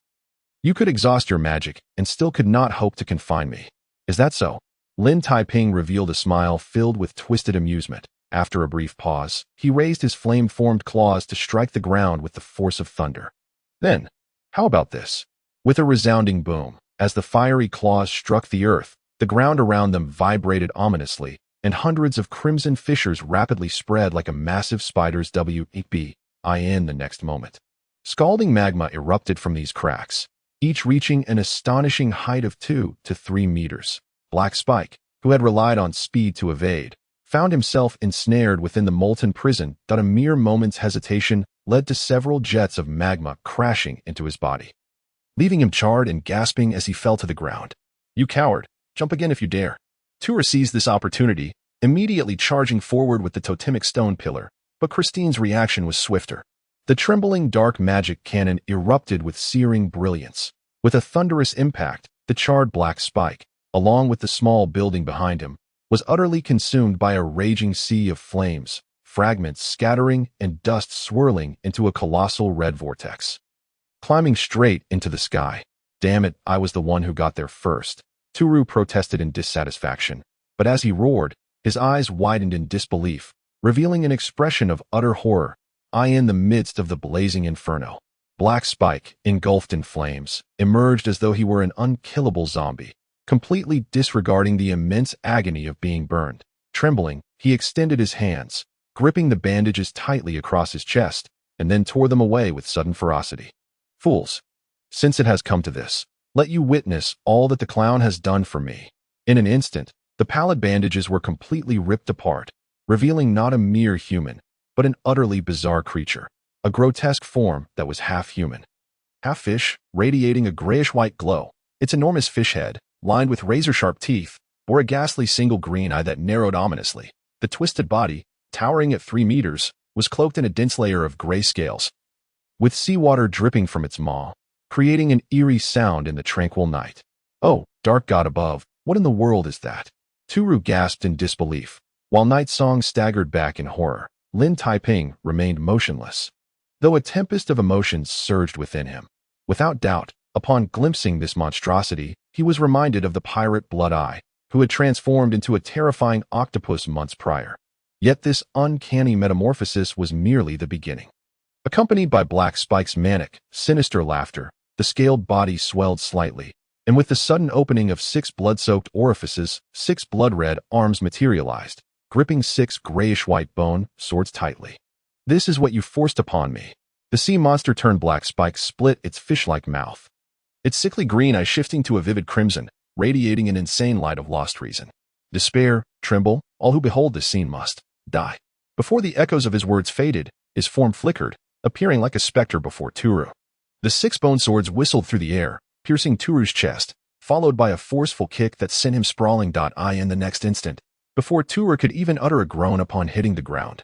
You could exhaust your magic and still could not hope to confine me. Is that so? Lin Taiping revealed a smile filled with twisted amusement. After a brief pause, he raised his flame-formed claws to strike the ground with the force of thunder. Then, how about this? With a resounding boom, as the fiery claws struck the earth, the ground around them vibrated ominously, and hundreds of crimson fissures rapidly spread like a massive spider's web in the next moment. Scalding magma erupted from these cracks, each reaching an astonishing height of 2 to 3 meters. Black Spike, who had relied on speed to evade, found himself ensnared within the molten prison. A mere moment's hesitation led to several jets of magma crashing into his body, leaving him charred and gasping as he fell to the ground. You coward, jump again if you dare. Tura seized this opportunity, immediately charging forward with the totemic stone pillar, but Christine's reaction was swifter. The trembling dark magic cannon erupted with searing brilliance. With a thunderous impact, the charred Black Spike, along with the small building behind him, was utterly consumed by a raging sea of flames, fragments scattering and dust swirling into a colossal red vortex, climbing straight into the sky. Damn it, I was the one who got there first. Turu protested in dissatisfaction, but as he roared, his eyes widened in disbelief, revealing an expression of utter horror. In the midst of the blazing inferno, Black Spike, engulfed in flames, emerged as though he were an unkillable zombie, completely disregarding the immense agony of being burned. Trembling, he extended his hands, gripping the bandages tightly across his chest, and then tore them away with sudden ferocity. Fools! Since it has come to this, let you witness all that the clown has done for me. In an instant, the pallid bandages were completely ripped apart, revealing not a mere human, but an utterly bizarre creature, a grotesque form that was half human, half fish, radiating a grayish-white glow. Its enormous fish head, lined with razor-sharp teeth, bore a ghastly single green eye that narrowed ominously. The twisted body, towering at 3 meters, was cloaked in a dense layer of gray scales, with seawater dripping from its maw, creating an eerie sound in the tranquil night. Oh, dark god above, what in the world is that? Turu gasped in disbelief, while Nightsong staggered back in horror. Lin Taiping remained motionless, though a tempest of emotions surged within him. Without doubt, upon glimpsing this monstrosity, he was reminded of the pirate Blood Eye, who had transformed into a terrifying octopus months prior. Yet this uncanny metamorphosis was merely the beginning. Accompanied by Black Spike's manic, sinister laughter, the scaled body swelled slightly, and with the sudden opening of 6 blood-soaked orifices, 6 blood-red arms materialized, gripping 6 grayish-white bone swords tightly. "This is what you forced upon me." The sea monster turned Black Spike split its fish-like mouth, its sickly green eyes shifting to a vivid crimson, radiating an insane light of lost reason. Despair, tremble, all who behold this scene must die. Before the echoes of his words faded, his form flickered, appearing like a specter before Turu. The 6 bone swords whistled through the air, piercing Turu's chest, followed by a forceful kick that sent him sprawling. In the next instant, before Turu could even utter a groan upon hitting the ground,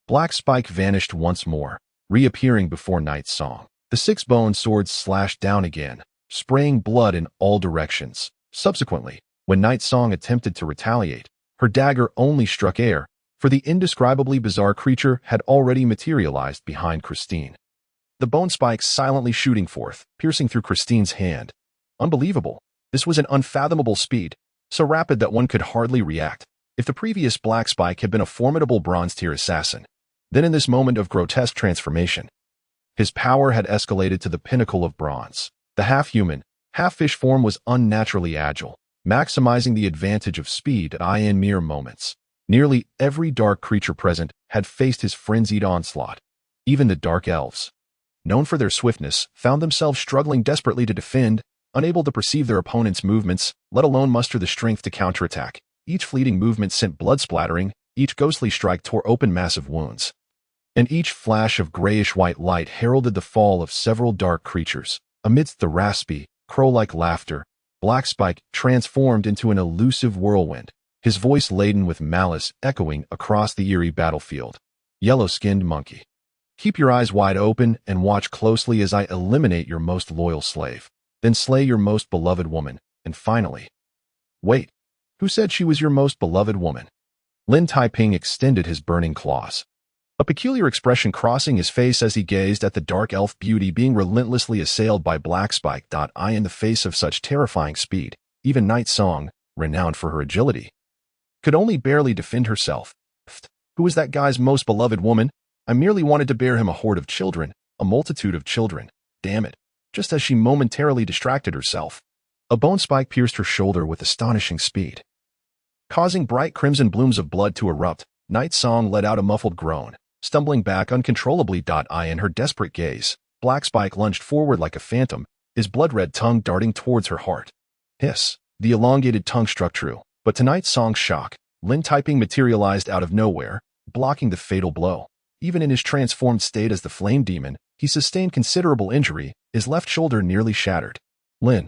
Black Spike vanished once more, reappearing before Night's Song. The 6 bone swords slashed down again, spraying blood in all directions. Subsequently, when Night's Song attempted to retaliate, her dagger only struck air, for the indescribably bizarre creature had already materialized behind Christine. The bone spikes silently shooting forth, piercing through Christine's hand. Unbelievable. This was an unfathomable speed, so rapid that one could hardly react. If the previous Black Spike had been a formidable bronze-tier assassin, then in this moment of grotesque transformation, his power had escalated to the pinnacle of bronze. The half-human, half-fish form was unnaturally agile, maximizing the advantage of speed in mere moments. Nearly every dark creature present had faced his frenzied onslaught. Even the dark elves, known for their swiftness, found themselves struggling desperately to defend, unable to perceive their opponent's movements, let alone muster the strength to counterattack. Each fleeting movement sent blood splattering, each ghostly strike tore open massive wounds, and each flash of grayish-white light heralded the fall of several dark creatures. Amidst the raspy, crow-like laughter, Black Spike transformed into an elusive whirlwind, his voice laden with malice echoing across the eerie battlefield. "Yellow-skinned monkey. Keep your eyes wide open and watch closely as I eliminate your most loyal slave, then slay your most beloved woman, and finally..." "Wait, who said she was your most beloved woman?" Lin Taiping extended his burning claws, a peculiar expression crossing his face as he gazed at the dark elf beauty being relentlessly assailed by Black Spike. In the face of such terrifying speed, even Night's Song, renowned for her agility, could only barely defend herself. "Who is that guy's most beloved woman? I merely wanted to bear him a horde of children, a multitude of children. Damn it." Just as she momentarily distracted herself, a bone spike pierced her shoulder with astonishing speed, causing bright crimson blooms of blood to erupt. Night's Song let out a muffled groan, stumbling back uncontrollably. In her desperate gaze, Black Spike lunged forward like a phantom, his blood-red tongue darting towards her heart. Hiss! The elongated tongue struck true, but to Night's Song's shock, Lin Taiping materialized out of nowhere, blocking the fatal blow. Even in his transformed state as the Flame Demon, he sustained considerable injury, his left shoulder nearly shattered. "Lin."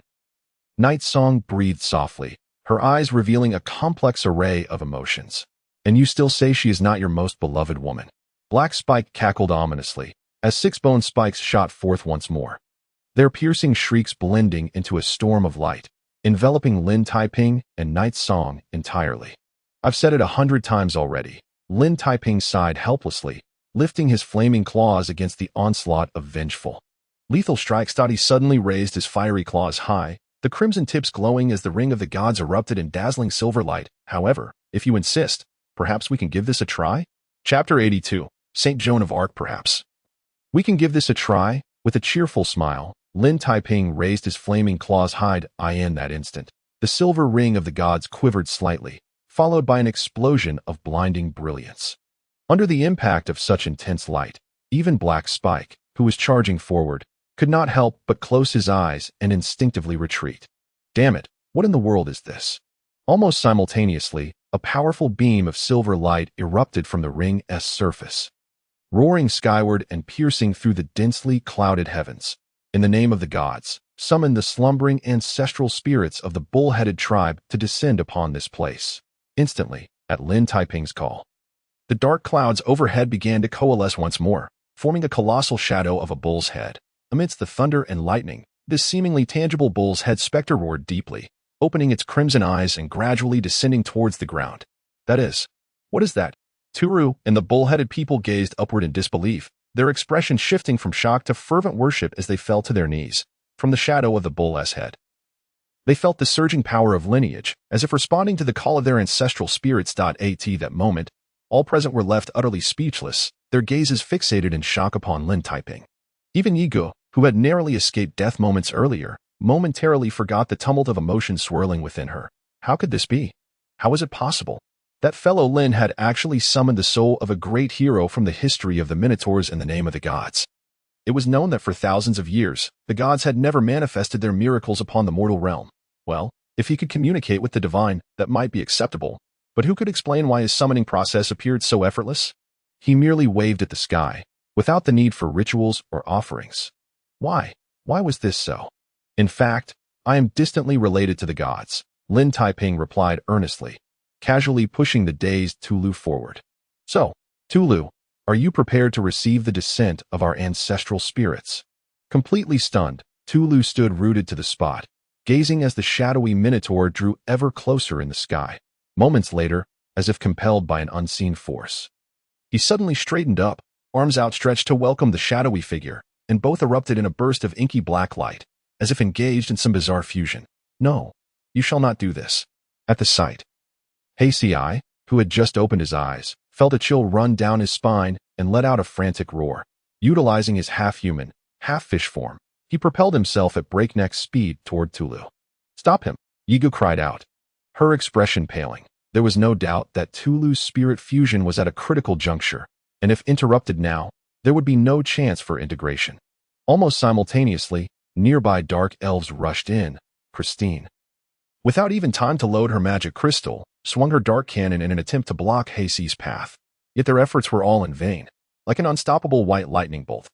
Night's Song breathed softly, her eyes revealing a complex array of emotions. "And you still say she is not your most beloved woman?" Black Spike cackled ominously, as 6 bone spikes shot forth once more, their piercing shrieks blending into a storm of light, enveloping Lin Taiping and Night's Song entirely. "I've said it 100 times already." Lin Taiping sighed helplessly, lifting his flaming claws against the onslaught of vengeful, lethal strikes. He suddenly raised his fiery claws high, the crimson tips glowing as the ring of the gods erupted in dazzling silver light. "However, if you insist, perhaps we can give this a try?" Chapter 82. Saint Joan of Arc. "Perhaps we can give this a try." With a cheerful smile, Lin Taiping raised his flaming claws high. In that instant, the silver ring of the gods quivered slightly, followed by an explosion of blinding brilliance. Under the impact of such intense light, even Black Spike, who was charging forward, could not help but close his eyes and instinctively retreat. "Damn it, what in the world is this?" Almost simultaneously, a powerful beam of silver light erupted from the ring's surface, roaring skyward and piercing through the densely clouded heavens. "In the name of the gods, summon the slumbering ancestral spirits of the bull-headed tribe to descend upon this place." Instantly, at Lin Taiping's call, the dark clouds overhead began to coalesce once more, forming a colossal shadow of a bull's head. Amidst the thunder and lightning, this seemingly tangible bull's head specter roared deeply, opening its crimson eyes and gradually descending towards the ground. "That is, what is that?" Turu and the bull-headed people gazed upward in disbelief, their expression shifting from shock to fervent worship as they fell to their knees. From the shadow of the bull's head, they felt the surging power of lineage, as if responding to the call of their ancestral spirits. At that moment, all present were left utterly speechless, their gazes fixated in shock upon Lin Taiping. Even Yigo, who had narrowly escaped death moments earlier, momentarily forgot the tumult of emotion swirling within her. How could this be? How was it possible? That fellow Lin had actually summoned the soul of a great hero from the history of the Minotaurs in the name of the gods. It was known that for thousands of years, the gods had never manifested their miracles upon the mortal realm. Well, if he could communicate with the divine, that might be acceptable. But who could explain why his summoning process appeared so effortless? He merely waved at the sky, without the need for rituals or offerings. Why? Why was this so? In fact, I am distantly related to the gods, Lin Taiping replied earnestly, casually pushing the dazed Tulu forward. So, Tulu, are you prepared to receive the descent of our ancestral spirits? Completely stunned, Tulu stood rooted to the spot, gazing as the shadowy minotaur drew ever closer in the sky. Moments later, as if compelled by an unseen force, he suddenly straightened up, arms outstretched to welcome the shadowy figure, and both erupted in a burst of inky black light, as if engaged in some bizarre fusion. No, you shall not do this. At the sight, Hei, who had just opened his eyes, felt a chill run down his spine and let out a frantic roar. Utilizing his half-human, half-fish form, he propelled himself at breakneck speed toward Tulu. Stop him, Yigo cried out, her expression paling. There was no doubt that Tulu's spirit fusion was at a critical juncture, and if interrupted now, there would be no chance for integration. Almost simultaneously, nearby dark elves rushed in, Christine. Without even time to load her magic crystal, swung her dark cannon in an attempt to block Hei's path. Yet their efforts were all in vain, like an unstoppable white lightning bolt.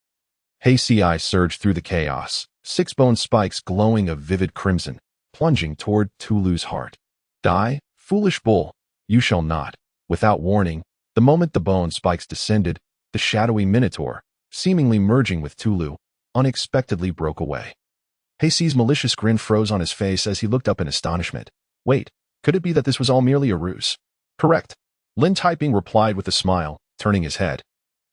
Hei surged through the chaos, 6 bone spikes glowing a vivid crimson, plunging toward Tulu's heart. Die, foolish bull, you shall not. Without warning, the moment the bone spikes descended, the shadowy minotaur, seemingly merging with Tulu, unexpectedly broke away. Hei's malicious grin froze on his face as he looked up in astonishment. Wait, could it be that this was all merely a ruse? Correct. Lin Taiping replied with a smile, turning his head.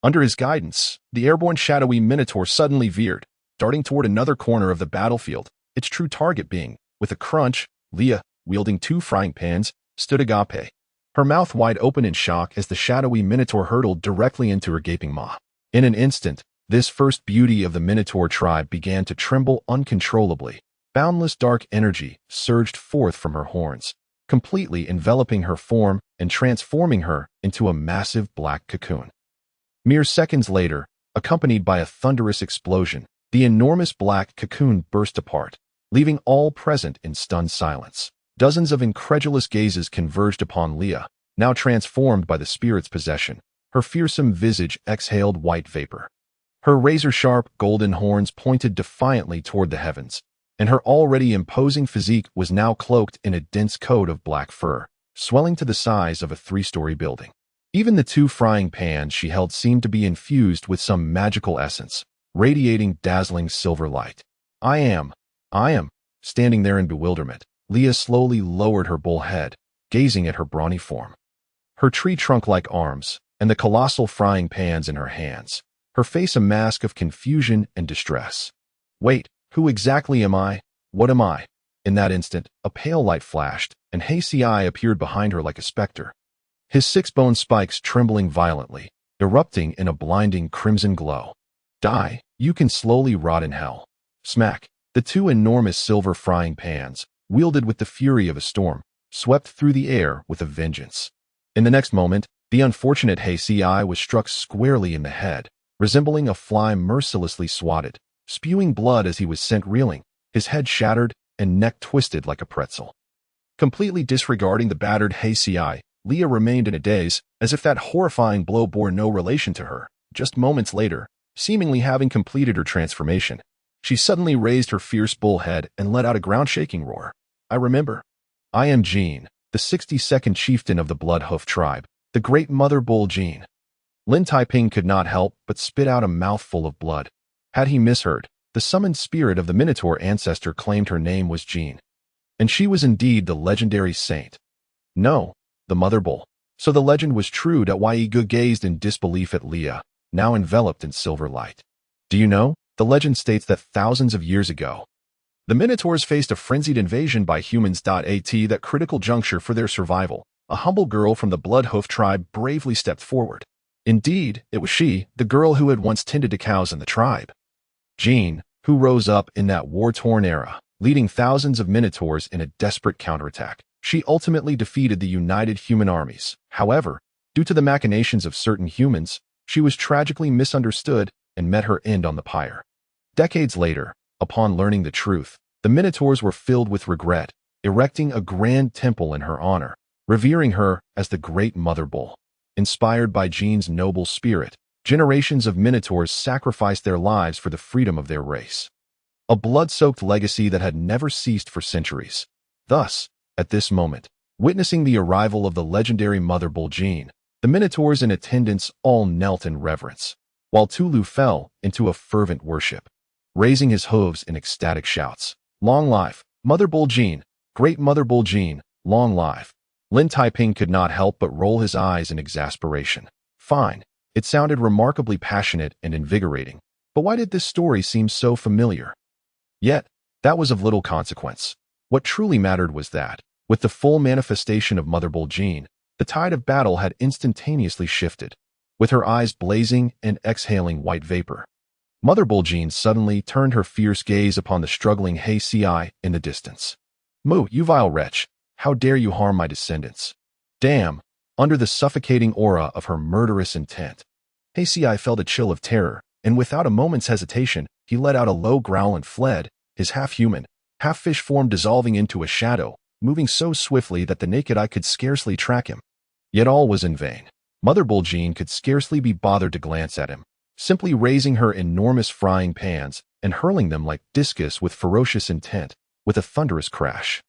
Under his guidance, the airborne shadowy minotaur suddenly veered, darting toward another corner of the battlefield, its true target being, with a crunch, Leah, wielding 2 frying pans, stood agape, her mouth wide open in shock as the shadowy minotaur hurtled directly into her gaping maw. In an instant, this first beauty of the minotaur tribe began to tremble uncontrollably. Boundless dark energy surged forth from her horns, completely enveloping her form and transforming her into a massive black cocoon. Mere seconds later, accompanied by a thunderous explosion, the enormous black cocoon burst apart, leaving all present in stunned silence. Dozens of incredulous gazes converged upon Leah, now transformed by the spirit's possession. Her fearsome visage exhaled white vapor. Her razor-sharp golden horns pointed defiantly toward the heavens, and her already imposing physique was now cloaked in a dense coat of black fur, swelling to the size of a 3-story building. Even the 2 frying pans she held seemed to be infused with some magical essence, radiating dazzling silver light. I am. Standing there in bewilderment, Leah slowly lowered her bull head, gazing at her brawny form. Her tree trunk-like arms, and the colossal frying pans in her hands, her face a mask of confusion and distress. Wait, who exactly am I? What am I? In that instant, a pale light flashed, and Hei appeared behind her like a specter, his 6 bone spikes trembling violently, erupting in a blinding crimson glow. Die, you can slowly rot in hell. Smack, the 2 enormous silver frying pans, wielded with the fury of a storm, swept through the air with a vengeance. In the next moment, the unfortunate Hei was struck squarely in the head, resembling a fly mercilessly swatted, spewing blood as he was sent reeling, his head shattered and neck twisted like a pretzel. Completely disregarding the battered Hei, Leah remained in a daze, as if that horrifying blow bore no relation to her. Just moments later, seemingly having completed her transformation, she suddenly raised her fierce bull head and let out a ground-shaking roar. I remember. I am Jean, the 62nd chieftain of the Bloodhoof tribe, the great mother bull Jean. Lin Taiping could not help but spit out a mouthful of blood. Had he misheard, the summoned spirit of the Minotaur ancestor claimed her name was Jean. And she was indeed the legendary saint. No, the mother bull. So the legend was true that Yigo gazed in disbelief at Leah, now enveloped in silver light. Do you know, the legend states that thousands of years ago, the Minotaurs faced a frenzied invasion by humans. At that critical juncture for their survival, a humble girl from the Bloodhoof tribe bravely stepped forward. Indeed, it was she, the girl who had once tended to cows in the tribe. Jean, who rose up in that war-torn era, leading thousands of minotaurs in a desperate counterattack. She ultimately defeated the united human armies. However, due to the machinations of certain humans, she was tragically misunderstood and met her end on the pyre. Decades later, upon learning the truth, the minotaurs were filled with regret, erecting a grand temple in her honor, revering her as the Great Mother Bull. Inspired by Jean's noble spirit, generations of minotaurs sacrificed their lives for the freedom of their race. A blood-soaked legacy that had never ceased for centuries. Thus, at this moment, witnessing the arrival of the legendary Mother Bull Jean, the minotaurs in attendance all knelt in reverence, while Tulu fell into a fervent worship, raising his hooves in ecstatic shouts. Long life, Mother Bull Jean, Great Mother Bull Jean, long life. Lin Taiping could not help but roll his eyes in exasperation. Fine, it sounded remarkably passionate and invigorating, but why did this story seem so familiar? Yet, that was of little consequence. What truly mattered was that, with the full manifestation of Mother Bull Jean, the tide of battle had instantaneously shifted, with her eyes blazing and exhaling white vapor. Mother Bull Jean suddenly turned her fierce gaze upon the struggling He Si in the distance. "Mu, you vile wretch, how dare you harm my descendants?" Damn! Under the suffocating aura of her murderous intent, He Si felt a chill of terror, and without a moment's hesitation, he let out a low growl and fled, his half-human, half-fish form dissolving into a shadow, moving so swiftly that the naked eye could scarcely track him. Yet all was in vain. Mother Bull Jean could scarcely be bothered to glance at him, simply raising her enormous frying pans and hurling them like discus with ferocious intent, with a thunderous crash.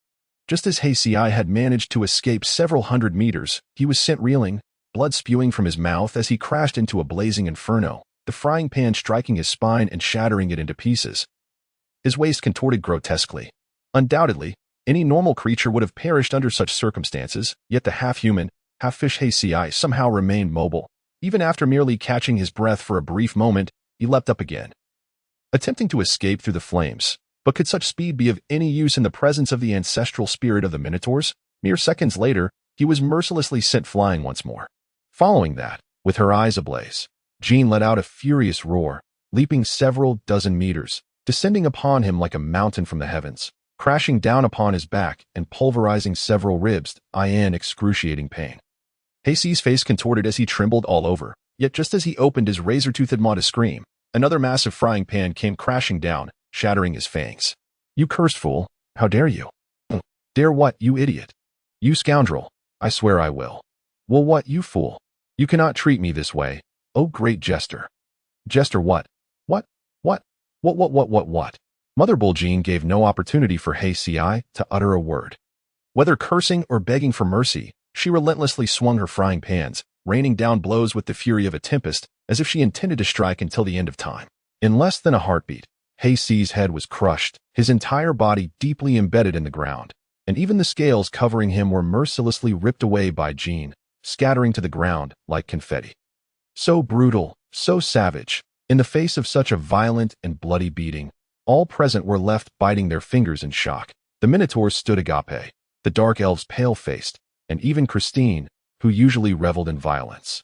Just as He Si had managed to escape several hundred meters, he was sent reeling, blood spewing from his mouth as he crashed into a blazing inferno, the frying pan striking his spine and shattering it into pieces. His waist contorted grotesquely. Undoubtedly, any normal creature would have perished under such circumstances, yet the half-human, half-fish He Si somehow remained mobile. Even after merely catching his breath for a brief moment, he leapt up again, attempting to escape through the flames. But could such speed be of any use in the presence of the ancestral spirit of the Minotaurs? Mere seconds later, he was mercilessly sent flying once more. Following that, with her eyes ablaze, Jean let out a furious roar, leaping several dozen meters, descending upon him like a mountain from the heavens, crashing down upon his back and pulverizing several ribs in excruciating pain. He Si's face contorted as he trembled all over, yet just as he opened his razor-toothed maw to scream, another massive frying pan came crashing down, shattering his fangs. "You cursed fool, how dare you?" "Dare what, you idiot? You scoundrel, I swear I will." "Well what, you fool? You cannot treat me this way, oh great jester." "Jester what? What? What? Mother Bull Jean gave no opportunity for He Si to utter a word. Whether cursing or begging for mercy, she relentlessly swung her frying pans, raining down blows with the fury of a tempest, as if she intended to strike until the end of time. In less than a heartbeat, He Si's head was crushed, his entire body deeply embedded in the ground, and even the scales covering him were mercilessly ripped away by Jean, scattering to the ground like confetti. So brutal, so savage, in the face of such a violent and bloody beating, all present were left biting their fingers in shock. The Minotaurs stood agape, the dark elves pale-faced, and even Christine, who usually reveled in violence,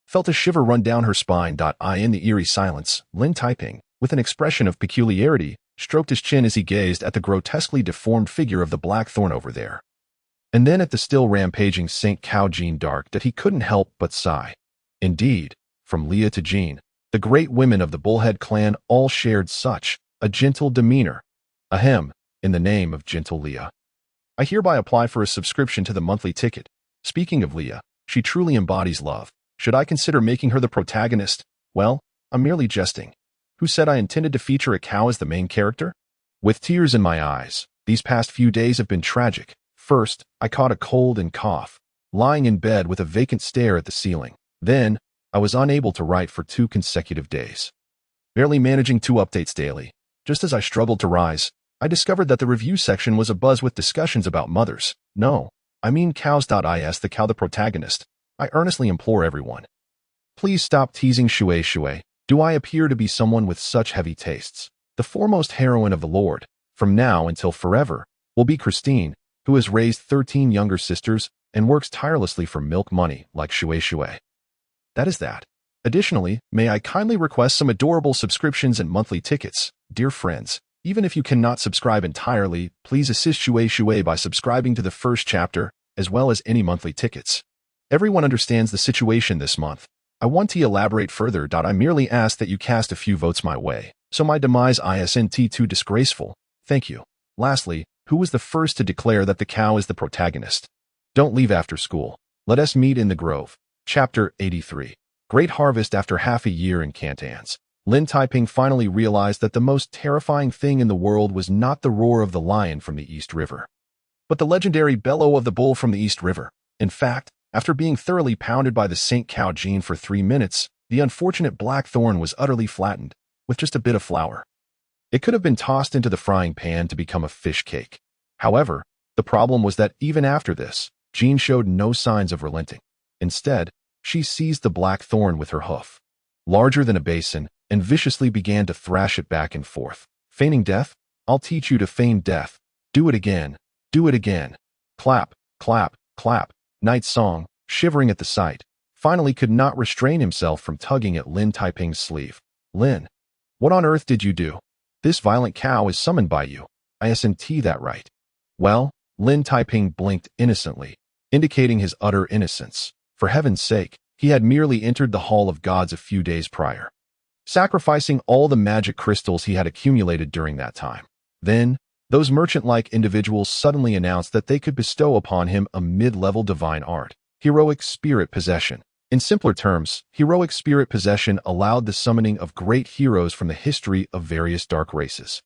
felt a shiver run down her spine. In the eerie silence, Lin Taiping, with an expression of peculiarity, stroked his chin as he gazed at the grotesquely deformed figure of the Blackthorn over there, and then at the still rampaging St. Cow Jean Dark, that he couldn't help but sigh. Indeed, from Leah to Jean, the great women of the Bullhead clan all shared such a gentle demeanor. Ahem, in the name of gentle Leah, I hereby apply for a subscription to the monthly ticket. Speaking of Leah, she truly embodies love. Should I consider making her the protagonist? Well, I'm merely jesting. Who said I intended to feature a cow as the main character? With tears in my eyes, these past few days have been tragic. First, I caught a cold and cough, lying in bed with a vacant stare at the ceiling. Then, I was unable to write for 2 consecutive days, barely managing 2 updates daily. Just as I struggled to rise, I discovered that the review section was abuzz with discussions about mothers. No, I mean cows. Is the cow the protagonist? I earnestly implore everyone, please stop teasing Shui. Do I appear to be someone with such heavy tastes? The foremost heroine of the Lord, from now until forever, will be Christine, who has raised 13 younger sisters and works tirelessly for milk money like Shui. That is that. Additionally, may I kindly request some adorable subscriptions and monthly tickets, dear friends. Even if you cannot subscribe entirely, please assist Shui by subscribing to the first chapter, as well as any monthly tickets. Everyone understands the situation this month. I want to elaborate further. I merely ask that you cast a few votes my way, so my demise isn't too disgraceful. Thank you. Lastly, who was the first to declare that the cow is the protagonist? Don't leave after school. Let us meet in the grove. Chapter 83. Great harvest. After half a year in Kantans, Lin Taiping finally realized that the most terrifying thing in the world was not the roar of the lion from the East River, but the legendary bellow of the bull from the East River. In fact, after being thoroughly pounded by the St. Cow gene for 3 minutes, the unfortunate blackthorn was utterly flattened, with just a bit of flour. It could have been tossed into the frying pan to become a fish cake. However, the problem was that even after this, Jean showed no signs of relenting. Instead, she seized the black thorn with her hoof, larger than a basin, and viciously began to thrash it back and forth. Feigning death? I'll teach you to feign death. Do it again. Do it again. Clap, clap, clap. Night Song, shivering at the sight, finally could not restrain himself from tugging at Lin Taiping's sleeve. Lin, what on earth did you do? This violent cow is summoned by you. Isn't that right? Well, Lin Taiping blinked innocently, indicating his utter innocence. For heaven's sake, he had merely entered the Hall of Gods a few days prior, sacrificing all the magic crystals he had accumulated during that time. Then, those merchant-like individuals suddenly announced that they could bestow upon him a mid-level divine art, heroic spirit possession. In simpler terms, heroic spirit possession allowed the summoning of great heroes from the history of various dark races,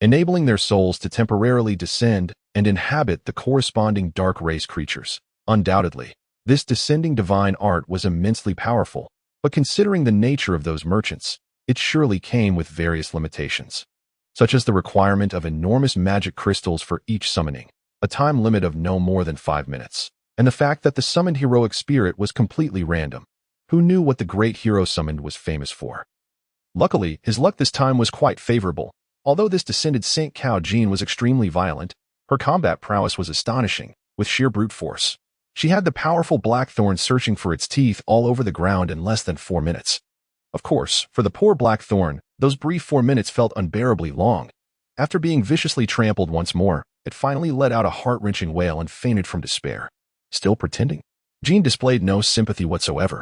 enabling their souls to temporarily descend and inhabit the corresponding dark race creatures. Undoubtedly, this descending divine art was immensely powerful, but considering the nature of those merchants, it surely came with various limitations, such as the requirement of enormous magic crystals for each summoning, a time limit of no more than 5 minutes, and the fact that the summoned heroic spirit was completely random. Who knew what the great hero summoned was famous for? Luckily, his luck this time was quite favorable. Although this descended St. Cow Jean was extremely violent, her combat prowess was astonishing, with sheer brute force. She had the powerful blackthorn searching for its teeth all over the ground in less than 4 minutes. Of course, for the poor blackthorn, those brief 4 minutes felt unbearably long. After being viciously trampled once more, it finally let out a heart-wrenching wail and fainted from despair. Still pretending? Jean displayed no sympathy whatsoever,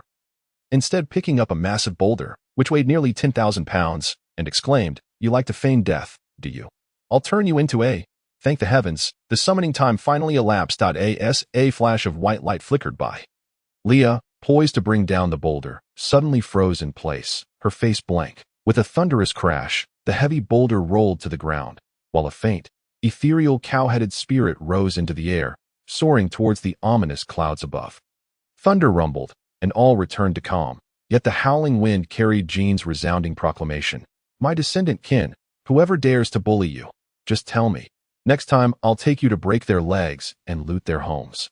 instead picking up a massive boulder, which weighed nearly 10,000 pounds, and exclaimed, "You like to feign death, do you? I'll turn you into a..." Thank the heavens, the summoning time finally elapsed. A flash of white light flickered by. Leah, poised to bring down the boulder, suddenly froze in place, her face blank. With a thunderous crash, the heavy boulder rolled to the ground, while a faint, ethereal cow-headed spirit rose into the air, soaring towards the ominous clouds above. Thunder rumbled, and all returned to calm. Yet the howling wind carried Jean's resounding proclamation. "My descendant kin, whoever dares to bully you, just tell me. Next time, I'll take you to break their legs and loot their homes,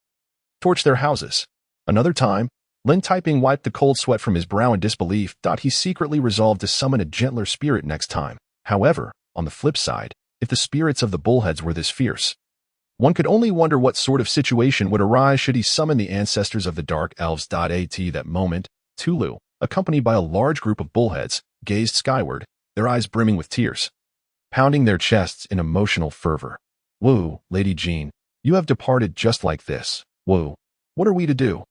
torch their houses." Another time, Lin Taiping wiped the cold sweat from his brow in disbelief. He secretly resolved to summon a gentler spirit next time. However, on the flip side, if the spirits of the bullheads were this fierce, one could only wonder what sort of situation would arise should he summon the ancestors of the dark elves. At that moment, Tulu, accompanied by a large group of bullheads, gazed skyward, their eyes brimming with tears, pounding their chests in emotional fervor. "Woo, Lady Jean, you have departed just like this. Woo, what are we to do?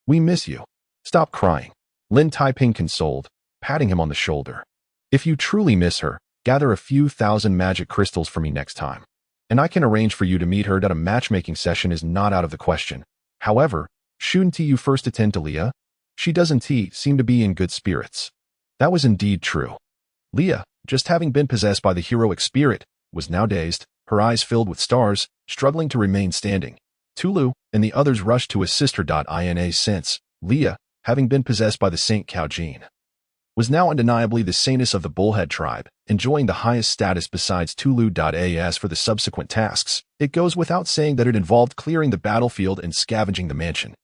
We miss you. Stop crying," Lin Taiping consoled, patting him on the shoulder. "If you truly miss her, gather a few thousand magic crystals for me next time, and I can arrange for you to meet her. A matchmaking session is not out of the question. However, shouldn't you first attend to Leah? She doesn't seem to be in good spirits." That was indeed true. Leah, just having been possessed by the heroic spirit, was now dazed, her eyes filled with stars, struggling to remain standing. Tulu and the others rushed to assist her. Since Leah, having been possessed by the St. Cow Gene, was now undeniably the saintess of the Bullhead tribe, enjoying the highest status besides Tulu. As for the subsequent tasks, it goes without saying that it involved clearing the battlefield and scavenging the mansion.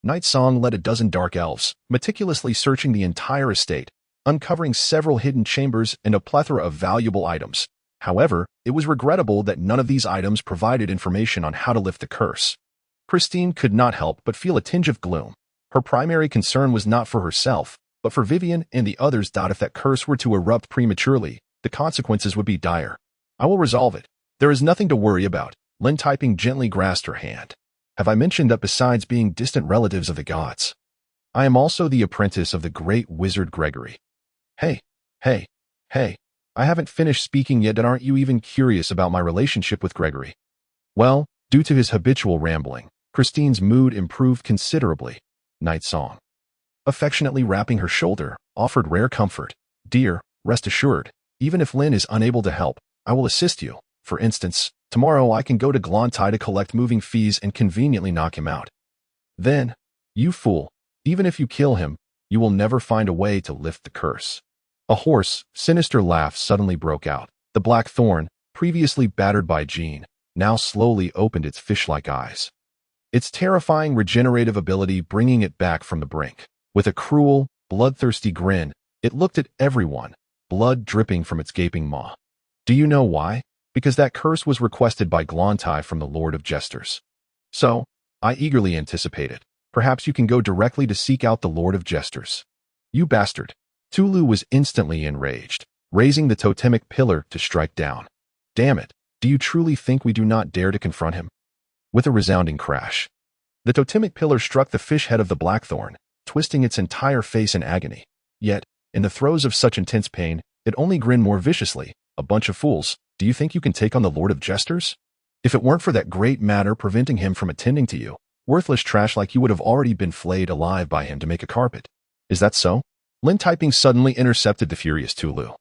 Night Song led a dozen dark elves, meticulously searching the entire estate, uncovering several hidden chambers and a plethora of valuable items. However, it was regrettable that none of these items provided information on how to lift the curse. Christine could not help but feel a tinge of gloom. Her primary concern was not for herself, But for Vivian and the others, if that curse were to erupt prematurely, the consequences would be dire. I will resolve it. There is nothing to worry about. Lin Taiping gently grasped her hand. Have I mentioned that besides being distant relatives of the gods, I am also the apprentice of the great wizard Gregory? Hey, hey, hey, I haven't finished speaking yet, and aren't you even curious about my relationship with Gregory? Well, due to his habitual rambling, Christine's mood improved considerably. Night Song, affectionately wrapping her shoulder, offered rare comfort. Dear, rest assured, even if Lin is unable to help, I will assist you. For instance, tomorrow I can go to Glontai to collect moving fees and conveniently knock him out. Then, you fool, even if you kill him, you will never find a way to lift the curse. A hoarse, sinister laugh suddenly broke out. The black thorn, previously battered by Jean, now slowly opened its fish-like eyes, its terrifying regenerative ability bringing it back from the brink. With a cruel, bloodthirsty grin, it looked at everyone, blood dripping from its gaping maw. Do you know why? Because that curse was requested by Glontai from the Lord of Jesters. So, I eagerly anticipated. Perhaps you can go directly to seek out the Lord of Jesters. You bastard. Tulu was instantly enraged, raising the totemic pillar to strike down. Damn it, do you truly think we do not dare to confront him? With a resounding crash, the totemic pillar struck the fish head of the blackthorn, twisting its entire face in agony. Yet, in the throes of such intense pain, it only grinned more viciously. A bunch of fools, do you think you can take on the Lord of Jesters? If it weren't for that great matter preventing him from attending to you, worthless trash like you would have already been flayed alive by him to make a carpet. Is that so? Lin Taiping suddenly intercepted the furious Tulu,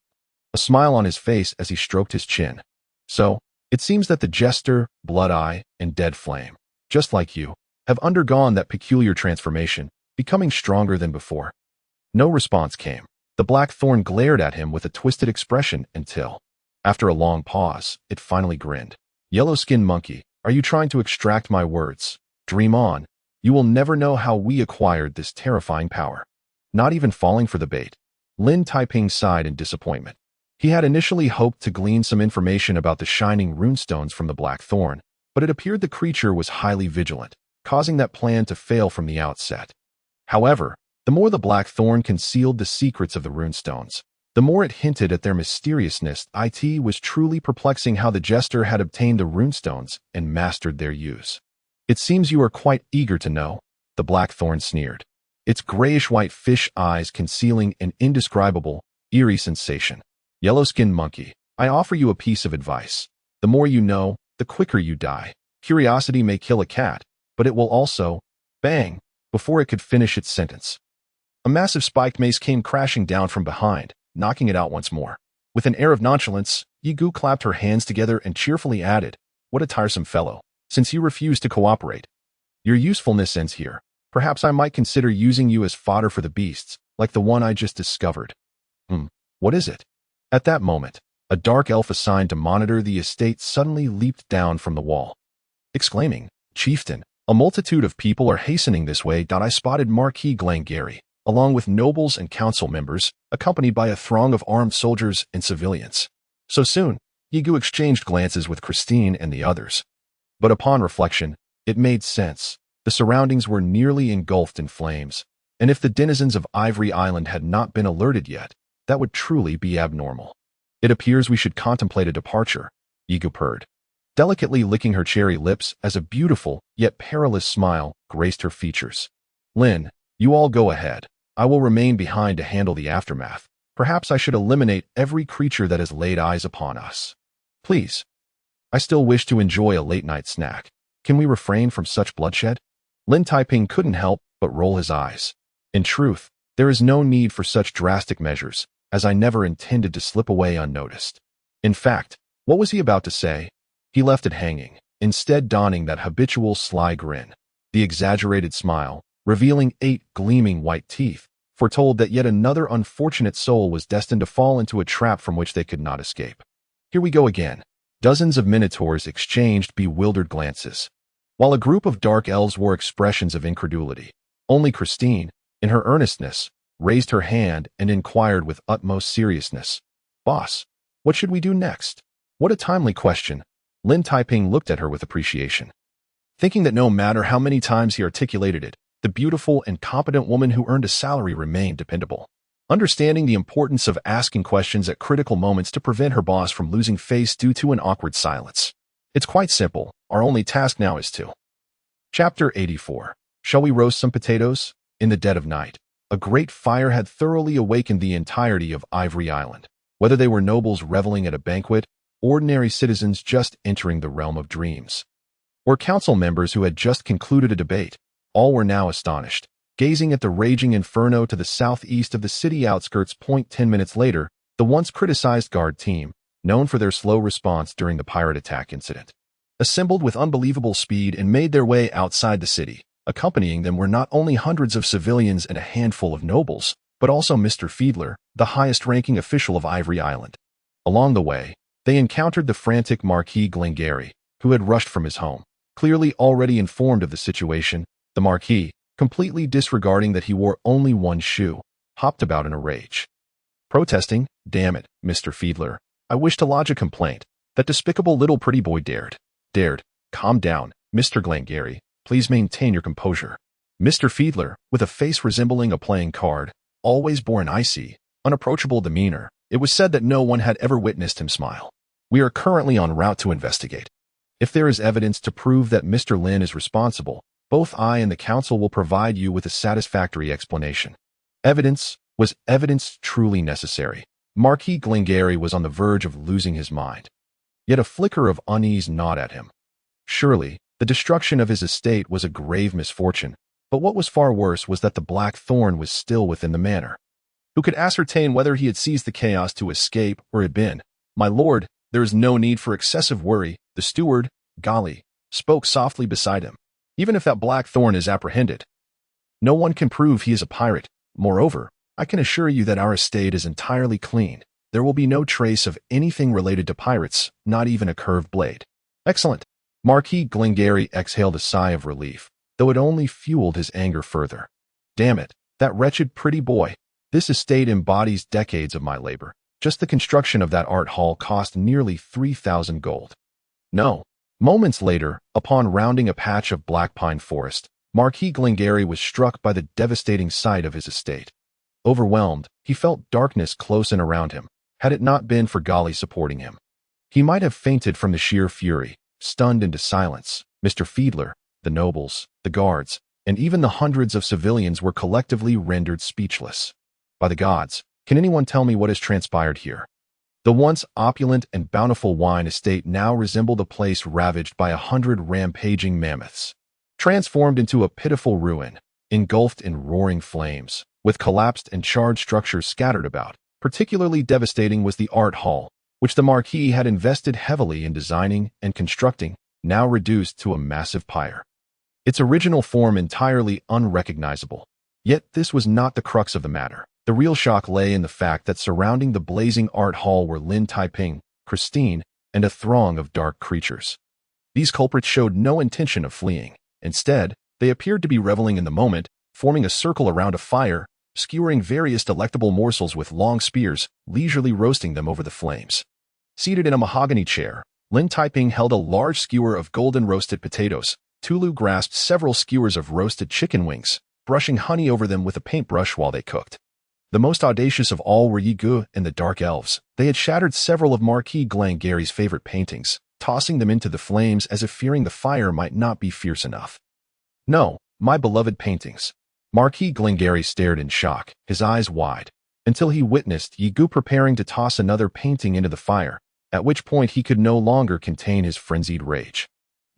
a smile on his face as he stroked his chin. So, it seems that the Jester, Blood-Eye, and Dead Flame, just like you, have undergone that peculiar transformation, becoming stronger than before. No response came. The blackthorn glared at him with a twisted expression until, after a long pause, it finally grinned. Yellow-skinned monkey, are you trying to extract my words? Dream on. You will never know how we acquired this terrifying power. Not even falling for the bait. Lin Taiping sighed in disappointment. He had initially hoped to glean some information about the shining runestones from the blackthorn, but it appeared the creature was highly vigilant, causing that plan to fail from the outset. However, the more the blackthorn concealed the secrets of the runestones, the more it hinted at their mysteriousness. It was truly perplexing how the Jester had obtained the runestones and mastered their use. It seems you are quite eager to know, the blackthorn sneered, its grayish-white fish eyes concealing an indescribable, eerie sensation. Yellow-skinned monkey, I offer you a piece of advice. The more you know, the quicker you die. Curiosity may kill a cat, but it will also, bang, before it could finish its sentence. A massive spiked mace came crashing down from behind, knocking it out once more. With an air of nonchalance, Yigu clapped her hands together and cheerfully added, what a tiresome fellow, since you refuse to cooperate. Your usefulness ends here. Perhaps I might consider using you as fodder for the beasts, like the one I just discovered. What is it? At that moment, a dark elf assigned to monitor the estate suddenly leaped down from the wall, exclaiming, Chieftain, a multitude of people are hastening this way. I spotted Marquis Glengarry, along with nobles and council members, accompanied by a throng of armed soldiers and civilians. So soon, Yigu exchanged glances with Christine and the others. But upon reflection, it made sense. The surroundings were nearly engulfed in flames, and if the denizens of Ivory Island had not been alerted yet, that would truly be abnormal. It appears we should contemplate a departure, Yigu purred, delicately licking her cherry lips as a beautiful, yet perilous smile graced her features. Lin, you all go ahead. I will remain behind to handle the aftermath. Perhaps I should eliminate every creature that has laid eyes upon us. Please. I still wish to enjoy a late-night snack. Can we refrain from such bloodshed? Lin Taiping couldn't help but roll his eyes. In truth, there is no need for such drastic measures, as I never intended to slip away unnoticed. In fact, what was he about to say? He left it hanging, instead donning that habitual sly grin. The exaggerated smile, revealing 8 gleaming white teeth, foretold that yet another unfortunate soul was destined to fall into a trap from which they could not escape. Here we go again. Dozens of minotaurs exchanged bewildered glances, while a group of dark elves wore expressions of incredulity. Only Christine, in her earnestness, raised her hand and inquired with utmost seriousness, Boss, what should we do next? What a timely question. Lin Taiping looked at her with appreciation, thinking that no matter how many times he articulated it, the beautiful and competent woman who earned a salary remained dependable. Understanding the importance of asking questions at critical moments to prevent her boss from losing face due to an awkward silence. It's quite simple. Our only task now is to. Chapter 84. Shall we roast some potatoes? In the dead of night, a great fire had thoroughly awakened the entirety of Ivory Island. Whether they were nobles reveling at a banquet, ordinary citizens just entering the realm of dreams, or council members who had just concluded a debate, all were now astonished, gazing at the raging inferno to the southeast of the city outskirts. 10 minutes later, the once criticized guard team, known for their slow response during the pirate attack incident, assembled with unbelievable speed and made their way outside the city. Accompanying them were not only hundreds of civilians and a handful of nobles, but also Mr. Fiedler, the highest-ranking official of Ivory Island. Along the way, they encountered the frantic Marquis Glengarry, who had rushed from his home. Clearly already informed of the situation, the Marquis, completely disregarding that he wore only one shoe, hopped about in a rage, protesting, "Damn it, Mr. Fiedler, I wish to lodge a complaint. That despicable little pretty boy dared. Calm down, Mr. Glengarry. Please maintain your composure." Mr. Fiedler, with a face resembling a playing card, always bore an icy, unapproachable demeanor. It was said that no one had ever witnessed him smile. "We are currently en route to investigate. If there is evidence to prove that Mr. Lin is responsible, both I and the council will provide you with a satisfactory explanation." Evidence? Was evidence truly necessary? Marquis Glengarry was on the verge of losing his mind. Yet a flicker of unease gnawed at him. Surely, the destruction of his estate was a grave misfortune, but what was far worse was that the Black Thorn was still within the manor. Who could ascertain whether he had seized the chaos to escape or had been? "My lord, there is no need for excessive worry," the steward, Gali, spoke softly beside him. "Even if that Black Thorn is apprehended, no one can prove he is a pirate. Moreover, I can assure you that our estate is entirely clean. There will be no trace of anything related to pirates, not even a curved blade." "Excellent." Marquis Glengarry exhaled a sigh of relief, though it only fueled his anger further. "Damn it, that wretched pretty boy. This estate embodies decades of my labor. Just the construction of that art hall cost nearly 3,000 gold. No." Moments later, upon rounding a patch of black pine forest, Marquis Glengarry was struck by the devastating sight of his estate. Overwhelmed, he felt darkness close in around him. Had it not been for Gali supporting him, he might have fainted from the sheer fury, stunned into silence. Mr. Fiedler, the nobles, the guards, and even the hundreds of civilians were collectively rendered speechless. By the gods, can anyone tell me what has transpired here? The once opulent and bountiful wine estate now resembled a place ravaged by 100 rampaging mammoths, transformed into a pitiful ruin, engulfed in roaring flames, with collapsed and charred structures scattered about. Particularly devastating was the art hall, which the Marquis had invested heavily in designing and constructing, now reduced to a massive pyre, its original form entirely unrecognizable. Yet this was not the crux of the matter. The real shock lay in the fact that surrounding the blazing art hall were Lin Taiping, Christine, and a throng of dark creatures. These culprits showed no intention of fleeing. Instead, they appeared to be reveling in the moment, forming a circle around a fire, skewering various delectable morsels with long spears, leisurely roasting them over the flames. Seated in a mahogany chair, Lin Taiping held a large skewer of golden roasted potatoes. Tulu grasped several skewers of roasted chicken wings, brushing honey over them with a paintbrush while they cooked. The most audacious of all were Yi Gu and the Dark Elves. They had shattered several of Marquis Glengarry's favorite paintings, tossing them into the flames as if fearing the fire might not be fierce enough. "No, my beloved paintings." Marquis Glengarry stared in shock, his eyes wide, until he witnessed Yi Gu preparing to toss another painting into the fire, at which point he could no longer contain his frenzied rage.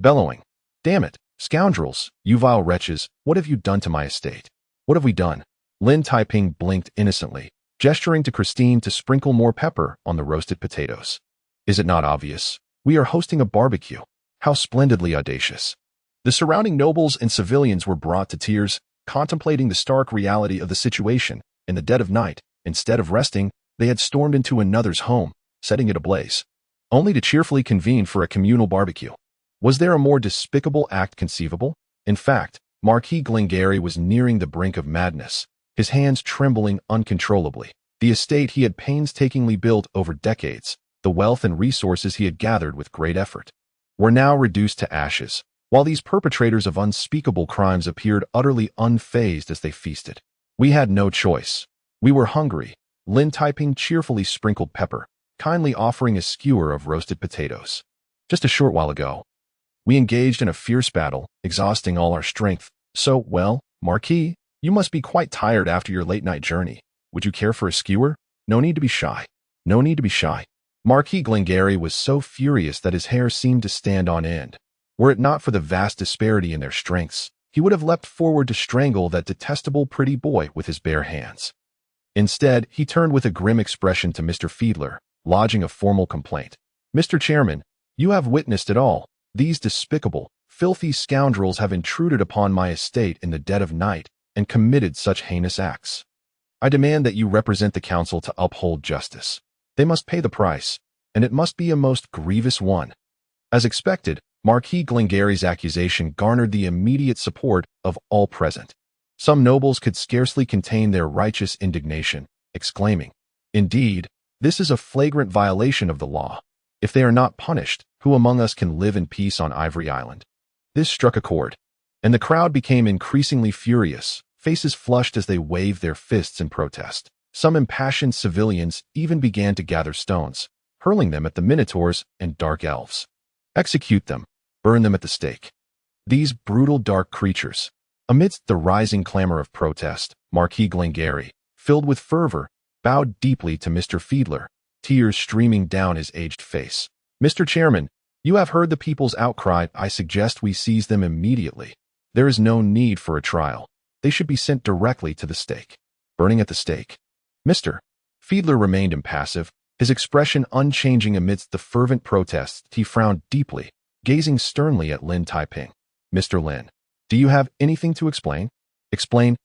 Bellowing, "Damn it, scoundrels, you vile wretches, what have you done to my estate? What have we done?" Lin Taiping blinked innocently, gesturing to Christine to sprinkle more pepper on the roasted potatoes. "Is it not obvious? We are hosting a barbecue. How splendidly audacious." The surrounding nobles and civilians were brought to tears, contemplating the stark reality of the situation. In the dead of night, instead of resting, they had stormed into another's home, setting it ablaze, only to cheerfully convene for a communal barbecue. Was there a more despicable act conceivable? In fact, Marquis Glengarry was nearing the brink of madness, his hands trembling uncontrollably. The estate he had painstakingly built over decades, the wealth and resources he had gathered with great effort, were now reduced to ashes. while these perpetrators of unspeakable crimes appeared utterly unfazed as they feasted. We had no choice. We were hungry. Lin Taiping cheerfully sprinkled pepper, kindly offering a skewer of roasted potatoes. Just a short while ago, we engaged in a fierce battle, exhausting all our strength. So, well, Marquis, you must be quite tired after your late-night journey. Would you care for a skewer? No need to be shy. No need to be shy. Marquis Glengarry was so furious that his hair seemed to stand on end. Were it not for the vast disparity in their strengths, he would have leapt forward to strangle that detestable pretty boy with his bare hands. Instead, he turned with a grim expression to Mr. Fiedler, lodging a formal complaint. Mr. Chairman, you have witnessed it all. These despicable, filthy scoundrels have intruded upon my estate in the dead of night and committed such heinous acts. I demand that you represent the council to uphold justice. They must pay the price, and it must be a most grievous one. As expected, Marquis Glengarry's accusation garnered the immediate support of all present. Some nobles could scarcely contain their righteous indignation, exclaiming, "Indeed, this is a flagrant violation of the law. If they are not punished, who among us can live in peace on Ivory Island?" This struck a chord, and the crowd became increasingly furious, faces flushed as they waved their fists in protest. Some impassioned civilians even began to gather stones, hurling them at the minotaurs and dark elves. Execute them, burn them at the stake. These brutal dark creatures. Amidst the rising clamor of protest, Marquis Glengarry, filled with fervor, bowed deeply to Mr. Fiedler, tears streaming down his aged face. "Mr. Chairman, you have heard the people's outcry. I suggest we seize them immediately. There is no need for a trial. They should be sent directly to the stake." Burning at the stake. Mr. Fiedler remained impassive, his expression unchanging amidst the fervent protests. He frowned deeply, gazing sternly at Lin Taiping. "Mr. Lin, do you have anything to explain?" Explain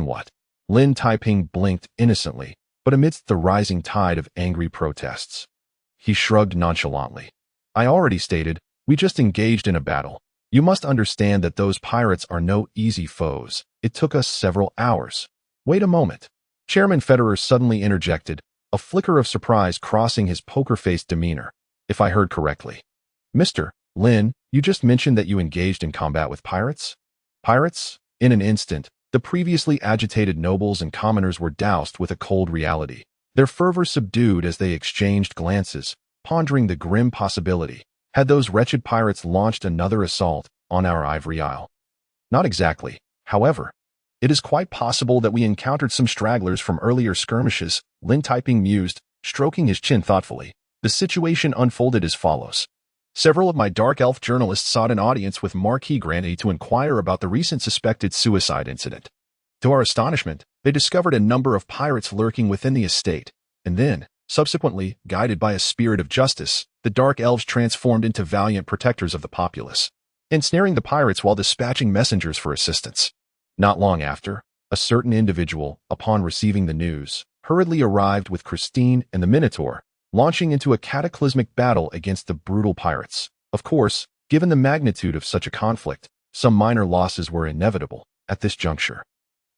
what?" Lin Taiping blinked innocently, but amidst the rising tide of angry protests, he shrugged nonchalantly. "I already stated, we just engaged in a battle. You must understand that those pirates are no easy foes. It took us several hours." "Wait a moment." Chairman Federer suddenly interjected, a flicker of surprise crossing his poker-faced demeanor. "If I heard correctly, Mr. Lin, you just mentioned that you engaged in combat with pirates?" Pirates? In an instant, the previously agitated nobles and commoners were doused with a cold reality, their fervor subdued as they exchanged glances, pondering the grim possibility. Had those wretched pirates launched another assault on our Ivory Isle? Not exactly, however. It is quite possible that we encountered some stragglers from earlier skirmishes, Lin Taiping mused, stroking his chin thoughtfully. The situation unfolded as follows. Several of my dark elf journalists sought an audience with Marquis Granty to inquire about the recent suspected suicide incident. To our astonishment, they discovered a number of pirates lurking within the estate, and then, subsequently, guided by a spirit of justice, the dark elves transformed into valiant protectors of the populace, ensnaring the pirates while dispatching messengers for assistance. Not long after, a certain individual, upon receiving the news, hurriedly arrived with Christine and the Minotaur, launching into a cataclysmic battle against the brutal pirates. Of course, given the magnitude of such a conflict, some minor losses were inevitable at this juncture.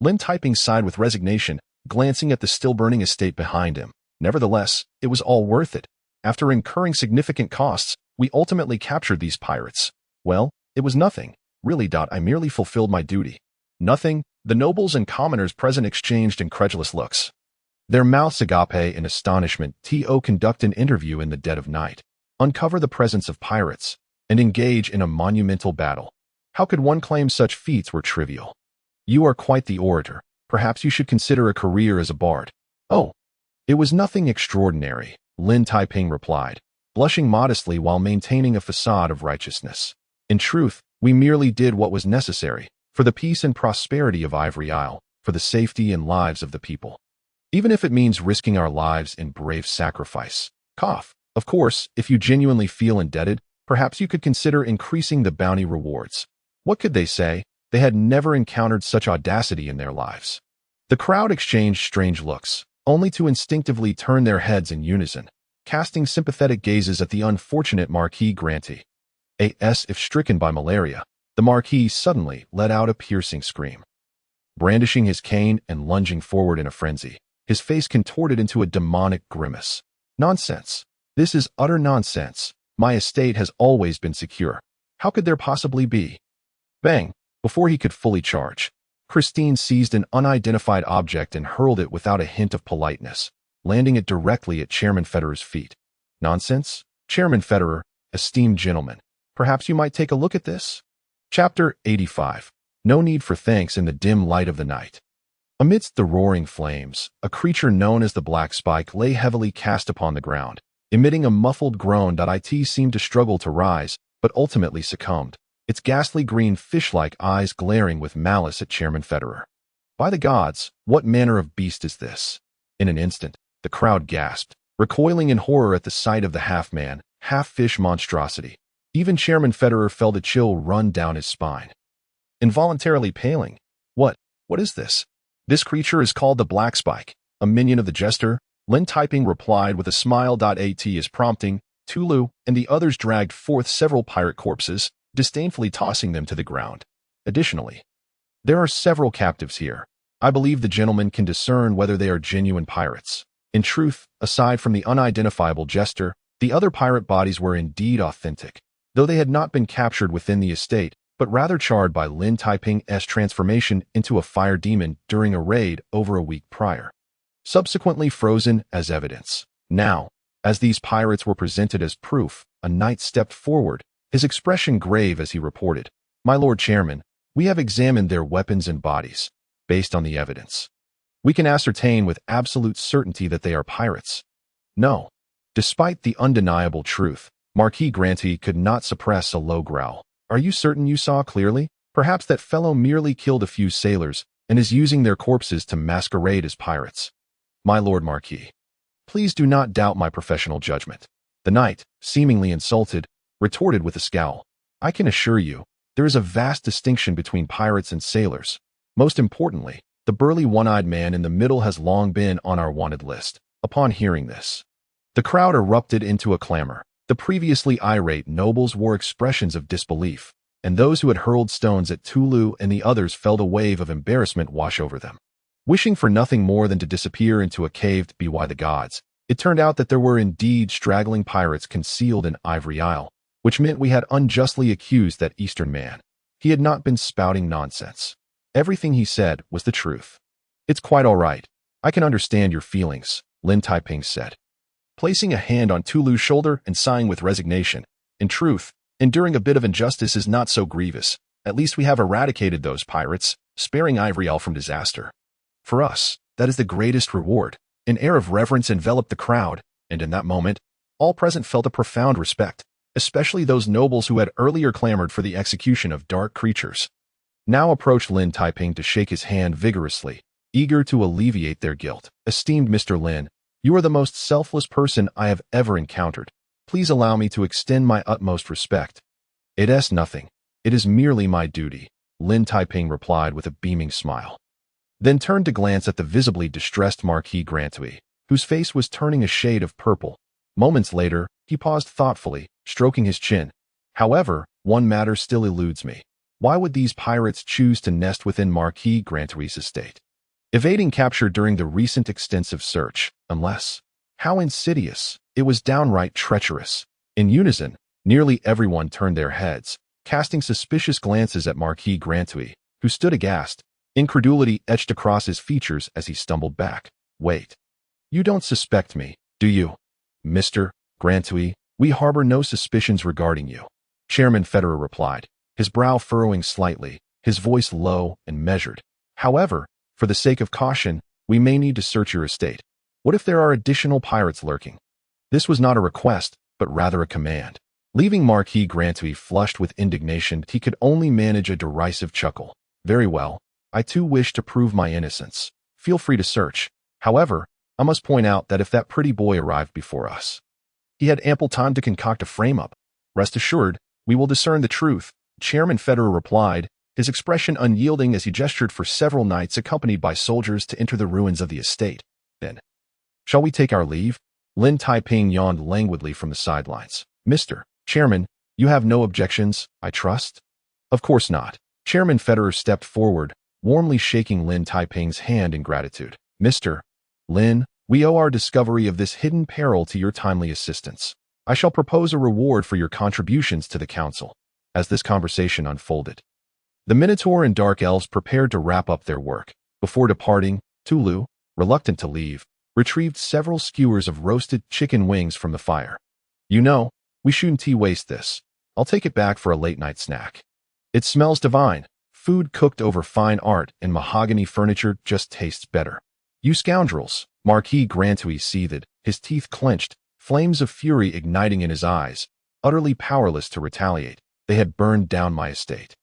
Lin Taiping sighed with resignation, glancing at the still-burning estate behind him. Nevertheless, it was all worth it. After incurring significant costs, we ultimately captured these pirates. Well, it was nothing. Really, I merely fulfilled my duty. Nothing. The nobles and commoners present exchanged incredulous looks. Their mouths agape in astonishment. To conduct an interview in the dead of night, uncover the presence of pirates, and engage in a monumental battle. How could one claim such feats were trivial? You are quite the orator. Perhaps you should consider a career as a bard. Oh, it was nothing extraordinary, Lin Taiping replied, blushing modestly while maintaining a facade of righteousness. In truth, we merely did what was necessary, for the peace and prosperity of Ivory Isle, for the safety and lives of the people. Even if it means risking our lives in brave sacrifice. Cough. Of course, if you genuinely feel indebted, perhaps you could consider increasing the bounty rewards. What could they say? They had never encountered such audacity in their lives. The crowd exchanged strange looks, only to instinctively turn their heads in unison, casting sympathetic gazes at the unfortunate Marquis Granty. As if stricken by malaria, the Marquis suddenly let out a piercing scream. Brandishing his cane and lunging forward in a frenzy, his face contorted into a demonic grimace. Nonsense. This is utter nonsense. My estate has always been secure. How could there possibly be? Bang! Before he could fully charge, Christine seized an unidentified object and hurled it without a hint of politeness, landing it directly at Chairman Federer's feet. Nonsense? Chairman Federer, esteemed gentlemen, perhaps you might take a look at this? Chapter 85. No need for thanks in the dim light of the night. Amidst the roaring flames, a creature known as the Black Spike lay heavily cast upon the ground, emitting a muffled groan. It seemed to struggle to rise, but ultimately succumbed, its ghastly green fish-like eyes glaring with malice at Chairman Federer. By the gods, what manner of beast is this? In an instant, the crowd gasped, recoiling in horror at the sight of the half-man, half-fish monstrosity. Even Chairman Federer felt a chill run down his spine. Involuntarily paling. What is this? This creature is called the Black Spike, a minion of the jester, Lin Taiping replied with a smile. At his prompting, Tulu and the others dragged forth several pirate corpses, disdainfully tossing them to the ground. Additionally, there are several captives here. I believe the gentleman can discern whether they are genuine pirates. In truth, aside from the unidentifiable jester, the other pirate bodies were indeed authentic, though they had not been captured within the estate, but rather charred by Lin Taiping's transformation into a fire demon during a raid over a week prior, subsequently frozen as evidence. Now, as these pirates were presented as proof, a knight stepped forward, his expression grave as he reported, "My Lord Chairman, we have examined their weapons and bodies. Based on the evidence, we can ascertain with absolute certainty that they are pirates." No. Despite the undeniable truth, Marquis Granty could not suppress a low growl. "Are you certain you saw clearly? Perhaps that fellow merely killed a few sailors and is using their corpses to masquerade as pirates." "My Lord Marquis, please do not doubt my professional judgment." The knight, seemingly insulted, retorted with a scowl. "I can assure you, there is a vast distinction between pirates and sailors. Most importantly, the burly one-eyed man in the middle has long been on our wanted list." Upon hearing this, the crowd erupted into a clamor. The previously irate nobles wore expressions of disbelief, and those who had hurled stones at Tulu and the others felt a wave of embarrassment wash over them. Wishing for nothing more than to disappear into a cave by the gods, it turned out that there were indeed straggling pirates concealed in Ivory Isle, which meant we had unjustly accused that Eastern man. He had not been spouting nonsense. Everything he said was the truth. "It's quite all right. I can understand your feelings," Lin Taiping said, placing a hand on Tulu's shoulder and sighing with resignation. "In truth, enduring a bit of injustice is not so grievous. At least we have eradicated those pirates, sparing Ivory Isle from disaster. For us, that is the greatest reward." An air of reverence enveloped the crowd, and in that moment, all present felt a profound respect, especially those nobles who had earlier clamored for the execution of dark creatures. Now approached Lin Taiping to shake his hand vigorously, eager to alleviate their guilt. "Esteemed Mr. Lin, you are the most selfless person I have ever encountered. Please allow me to extend my utmost respect." "It is nothing. It is merely my duty," Lin Taiping replied with a beaming smile. Then turned to glance at the visibly distressed Marquis Granty, whose face was turning a shade of purple. Moments later, he paused thoughtfully, stroking his chin. "However, one matter still eludes me. Why would these pirates choose to nest within Marquis Granty's estate, evading capture during the recent extensive search, unless? How insidious! It was downright treacherous." In unison, nearly everyone turned their heads, casting suspicious glances at Marquis Granty, who stood aghast, incredulity etched across his features as he stumbled back. "Wait. You don't suspect me, do you? Mr. Granty, we harbor no suspicions regarding you," Chairman Federer replied, his brow furrowing slightly, his voice low and measured. "However, for the sake of caution, we may need to search your estate. What if there are additional pirates lurking?" This was not a request, but rather a command. Leaving Marquis Granty flushed with indignation, he could only manage a derisive chuckle. "Very well. I too wish to prove my innocence. Feel free to search. However, I must point out that if that pretty boy arrived before us, he had ample time to concoct a frame-up. Rest assured, we will discern the truth," Chairman Federer replied, his expression unyielding as he gestured for several knights accompanied by soldiers to enter the ruins of the estate. "Then, shall we take our leave?" Lin Taiping yawned languidly from the sidelines. "Mr. Chairman, you have no objections, I trust?" "Of course not." Chairman Federer stepped forward, warmly shaking Lin Taiping's hand in gratitude. "Mr. Lin, we owe our discovery of this hidden peril to your timely assistance. I shall propose a reward for your contributions to the council." as this conversation unfolded. The Minotaur and Dark Elves prepared to wrap up their work. Before departing, Tulu, reluctant to leave, retrieved several skewers of roasted chicken wings from the fire. You know, we shouldn't waste this. I'll take it back for a late-night snack. It smells divine. Food cooked over fine art and mahogany furniture just tastes better. You scoundrels, Marquis Grantui seethed, his teeth clenched, flames of fury igniting in his eyes. Utterly powerless to retaliate, they had burned down my estate,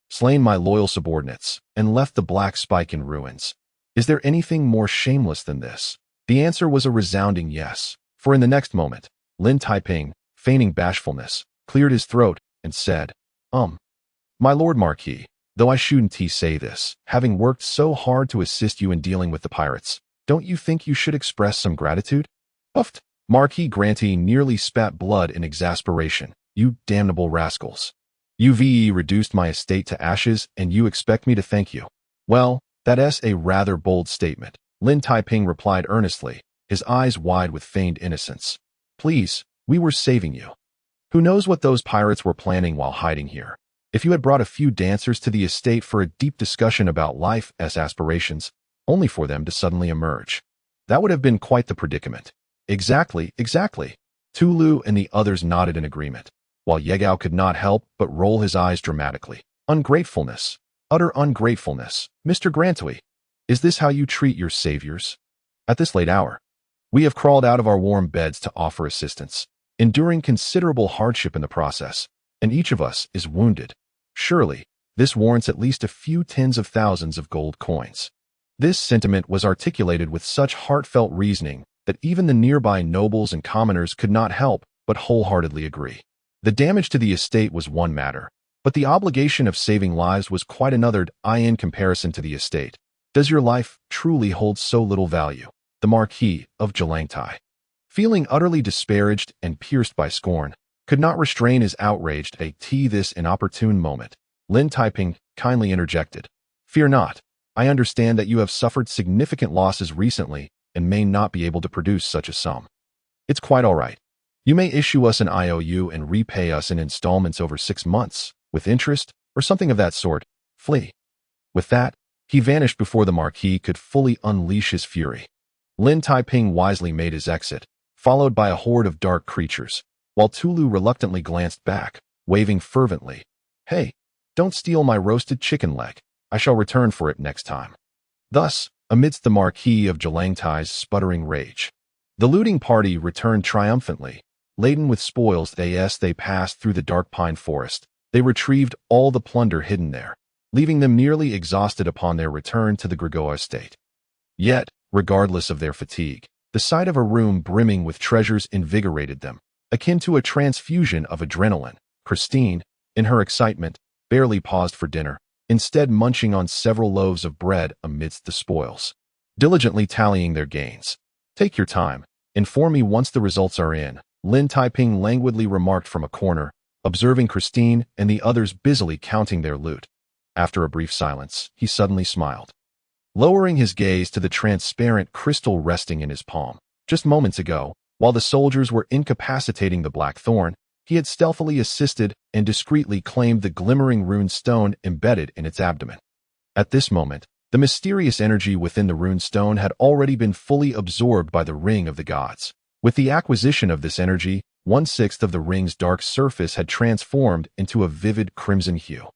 slain my loyal subordinates, and left the Black Spike in ruins. Is there anything more shameless than this? The answer was a resounding yes, for in the next moment, Lin Taiping, feigning bashfulness, cleared his throat and said, My Lord Marquis, though I shouldn't say this, having worked so hard to assist you in dealing with the pirates, don't you think you should express some gratitude? Puffed. Marquis Granty nearly spat blood in exasperation. You damnable rascals. You've reduced my estate to ashes and you expect me to thank you. Well, that's a rather bold statement, Lin Taiping replied earnestly, his eyes wide with feigned innocence. Please, we were saving you. Who knows what those pirates were planning while hiding here? If you had brought a few dancers to the estate for a deep discussion about life's aspirations, only for them to suddenly emerge, that would have been quite the predicament. Exactly. Tulu and the others nodded in agreement, while Yegao could not help but roll his eyes dramatically. Ungratefulness. Utter ungratefulness. Mr. Grantui, is this how you treat your saviors? At this late hour, we have crawled out of our warm beds to offer assistance, enduring considerable hardship in the process, and each of us is wounded. Surely, this warrants at least a few tens of thousands of gold coins. This sentiment was articulated with such heartfelt reasoning that even the nearby nobles and commoners could not help but wholeheartedly agree. The damage to the estate was one matter, but the obligation of saving lives was quite another. In comparison to the estate, does your life truly hold so little value? The Marquis of Jelangtai, feeling utterly disparaged and pierced by scorn, could not restrain his outraged this inopportune moment. Lin Taiping kindly interjected. Fear not. I understand that you have suffered significant losses recently and may not be able to produce such a sum. It's quite all right. You may issue us an IOU and repay us in installments over 6 months, with interest, or something of that sort. Flee. With that, he vanished before the Marquis could fully unleash his fury. Lin Taiping wisely made his exit, followed by a horde of dark creatures, while Tulu reluctantly glanced back, waving fervently. Hey, don't steal my roasted chicken leg. I shall return for it next time. Thus, amidst the Marquis of Jelangtai's sputtering rage, the looting party returned triumphantly, laden with spoils. As they passed through the dark pine forest, they retrieved all the plunder hidden there, leaving them nearly exhausted upon their return to the Gregoa estate. Yet, regardless of their fatigue, the sight of a room brimming with treasures invigorated them, akin to a transfusion of adrenaline. Christine, in her excitement, barely paused for dinner, instead munching on several loaves of bread amidst the spoils, diligently tallying their gains. Take your time. Inform me once the results are in, Lin Taiping languidly remarked from a corner, observing Christine and the others busily counting their loot. After a brief silence, he suddenly smiled, lowering his gaze to the transparent crystal resting in his palm. Just moments ago, while the soldiers were incapacitating the Blackthorn, he had stealthily assisted and discreetly claimed the glimmering rune stone embedded in its abdomen. At this moment, the mysterious energy within the rune stone had already been fully absorbed by the Ring of the Gods. With the acquisition of this energy, 1/6 of the ring's dark surface had transformed into a vivid crimson hue,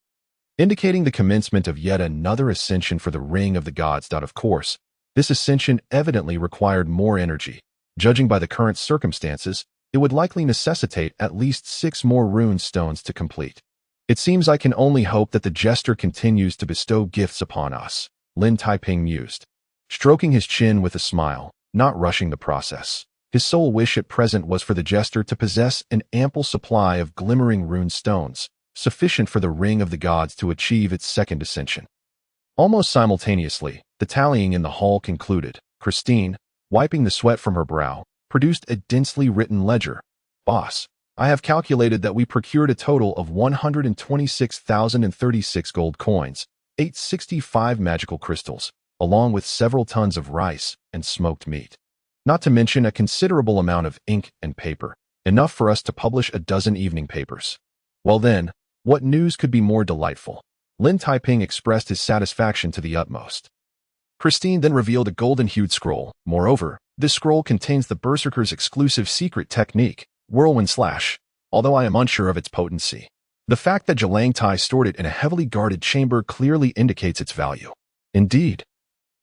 indicating the commencement of yet another ascension for the Ring of the Gods. Of course, this ascension evidently required more energy. Judging by the current circumstances, it would likely necessitate at least 6 more rune stones to complete. It seems I can only hope that the jester continues to bestow gifts upon us, Lin Taiping mused, stroking his chin with a smile, not rushing the process. His sole wish at present was for the jester to possess an ample supply of glimmering rune stones, sufficient for the Ring of the Gods to achieve its second ascension. Almost simultaneously, the tallying in the hall concluded. Christine, wiping the sweat from her brow, produced a densely written ledger. Boss, I have calculated that we procured a total of 126,036 gold coins, 865 magical crystals, along with several tons of rice and smoked meat. Not to mention a considerable amount of ink and paper, enough for us to publish a dozen evening papers. Well then, What news could be more delightful? Lin Taiping expressed his satisfaction to the utmost. Christine then revealed a golden-hued scroll. Moreover, this scroll contains the Berserker's exclusive secret technique, Whirlwind Slash, although I am unsure of its potency. The fact that Zhelang Tai stored it in a heavily guarded chamber clearly indicates its value. Indeed,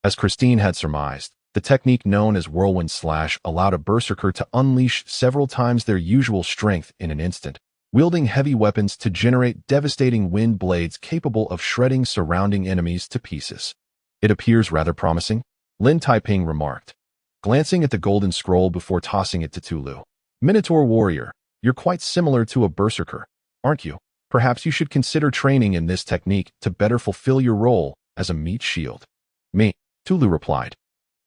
as Christine had surmised, the technique known as Whirlwind Slash allowed a Berserker to unleash several times their usual strength in an instant, wielding heavy weapons to generate devastating wind blades capable of shredding surrounding enemies to pieces. It appears rather promising, Lin Taiping remarked, glancing at the golden scroll before tossing it to Tulu. Minotaur warrior, you're quite similar to a Berserker, aren't you? Perhaps you should consider training in this technique to better fulfill your role as a meat shield. Me, Tulu replied.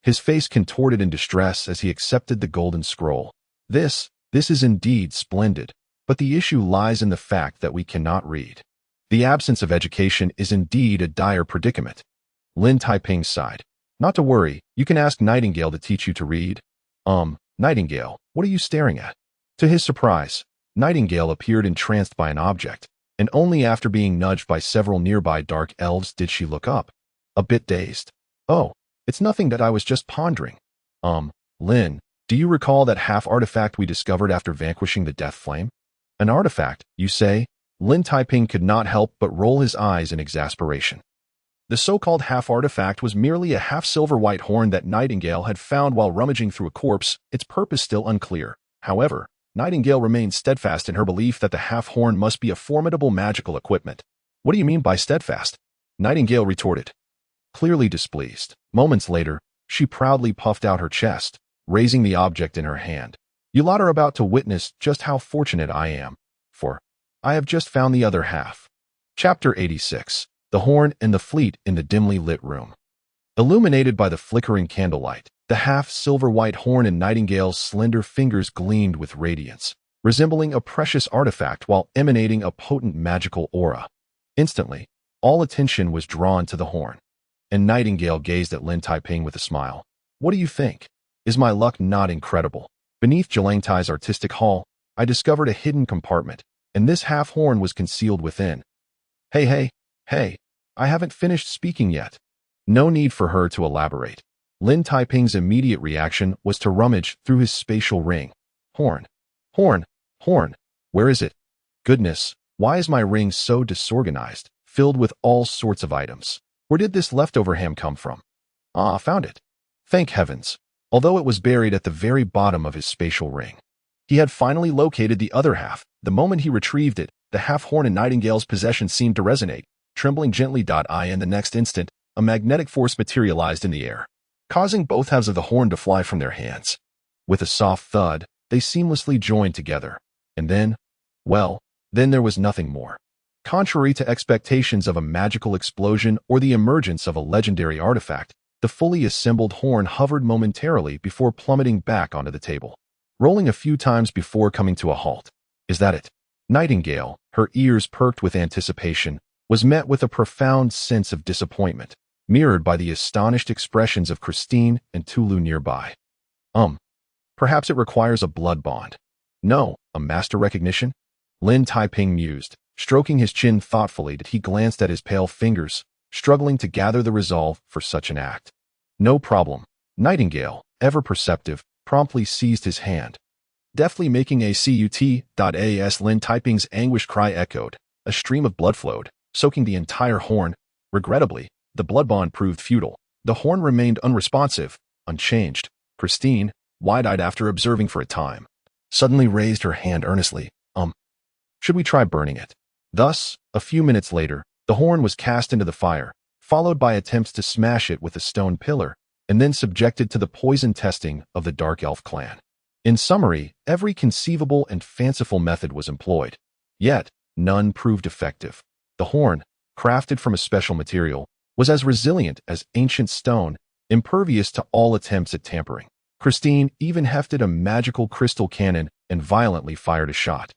His face contorted in distress as he accepted the golden scroll. This is indeed splendid, but the issue lies in the fact that we cannot read. The absence of education is indeed a dire predicament. Lin Taiping sighed. Not to worry, you can ask Nightingale to teach you to read. Nightingale, what are you staring at? To his surprise, Nightingale appeared entranced by an object, and only after being nudged by several nearby dark elves did she look up, a bit dazed. Oh, it's nothing that I was just pondering. Lin, do you recall that half-artifact we discovered after vanquishing the Death Flame? An artifact, you say? Lin Taiping could not help but roll his eyes in exasperation. The so-called half-artifact was merely a half-silver white horn that Nightingale had found while rummaging through a corpse, its purpose still unclear. However, Nightingale remained steadfast in her belief that the half-horn must be a formidable magical equipment. What do you mean by steadfast? Nightingale retorted, clearly displeased. Moments later, she proudly puffed out her chest, raising the object in her hand. You lot are about to witness just how fortunate I am, for I have just found the other half. Chapter 86. The Horn and the Fleet in the dimly lit room. Illuminated by the flickering candlelight, the half-silver white horn in Nightingale's slender fingers gleamed with radiance, resembling a precious artifact while emanating a potent magical aura. Instantly, all attention was drawn to the horn, and Nightingale gazed at Lin Taiping with a smile. What do you think? Is my luck not incredible? Beneath Zhelang Tai's artistic hall, I discovered a hidden compartment, and this half-horn was concealed within. Hey, I haven't finished speaking yet. No need for her to elaborate. Lin Taiping's immediate reaction was to rummage through his spatial ring. Horn. Where is it? Goodness, why is my ring so disorganized, filled with all sorts of items? Where did this leftover ham come from? Ah, found it. Thank heavens. Although it was buried at the very bottom of his spatial ring. He had finally located the other half. The moment he retrieved it, the half-horn in Nightingale's possession seemed to resonate, trembling gently. In the next instant, a magnetic force materialized in the air, causing both halves of the horn to fly from their hands. With a soft thud, they seamlessly joined together. And then there was nothing more. Contrary to expectations of a magical explosion or the emergence of a legendary artifact, the fully assembled horn hovered momentarily before plummeting back onto the table, rolling a few times before coming to a halt. Is that it? Nightingale, her ears perked with anticipation, was met with a profound sense of disappointment, mirrored by the astonished expressions of Christine and Tulu nearby. Perhaps it requires a blood bond. No, a master recognition? Lin Taiping mused, stroking his chin thoughtfully as he glanced at his pale fingers, struggling to gather the resolve for such an act. No problem. Nightingale, ever perceptive, promptly seized his hand, deftly making a cut. Lin Taiping's anguished cry echoed. A stream of blood flowed, soaking the entire horn. Regrettably, the blood bond proved futile. The horn remained unresponsive, unchanged. Christine, wide-eyed after observing for a time, suddenly raised her hand earnestly. Should we try burning it? Thus, a few minutes later, the horn was cast into the fire, followed by attempts to smash it with a stone pillar, and then subjected to the poison testing of the Dark Elf clan. In summary, every conceivable and fanciful method was employed, yet none proved effective. The horn, crafted from a special material, was as resilient as ancient stone, impervious to all attempts at tampering. Christine even hefted a magical crystal cannon and violently fired a shot,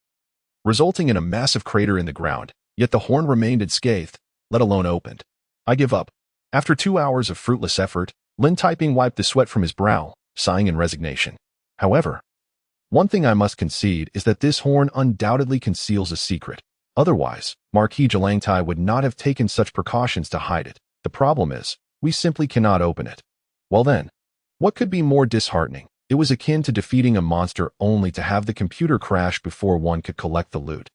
resulting in a massive crater in the ground, yet the horn remained unscathed, let alone opened. I give up. After 2 hours of fruitless effort, Lin Taiping wiped the sweat from his brow, sighing in resignation. However, one thing I must concede is that this horn undoubtedly conceals a secret. Otherwise, Marquis Jelangtai would not have taken such precautions to hide it. The problem is, we simply cannot open it. Well then, what could be more disheartening? It was akin to defeating a monster only to have the computer crash before one could collect the loot.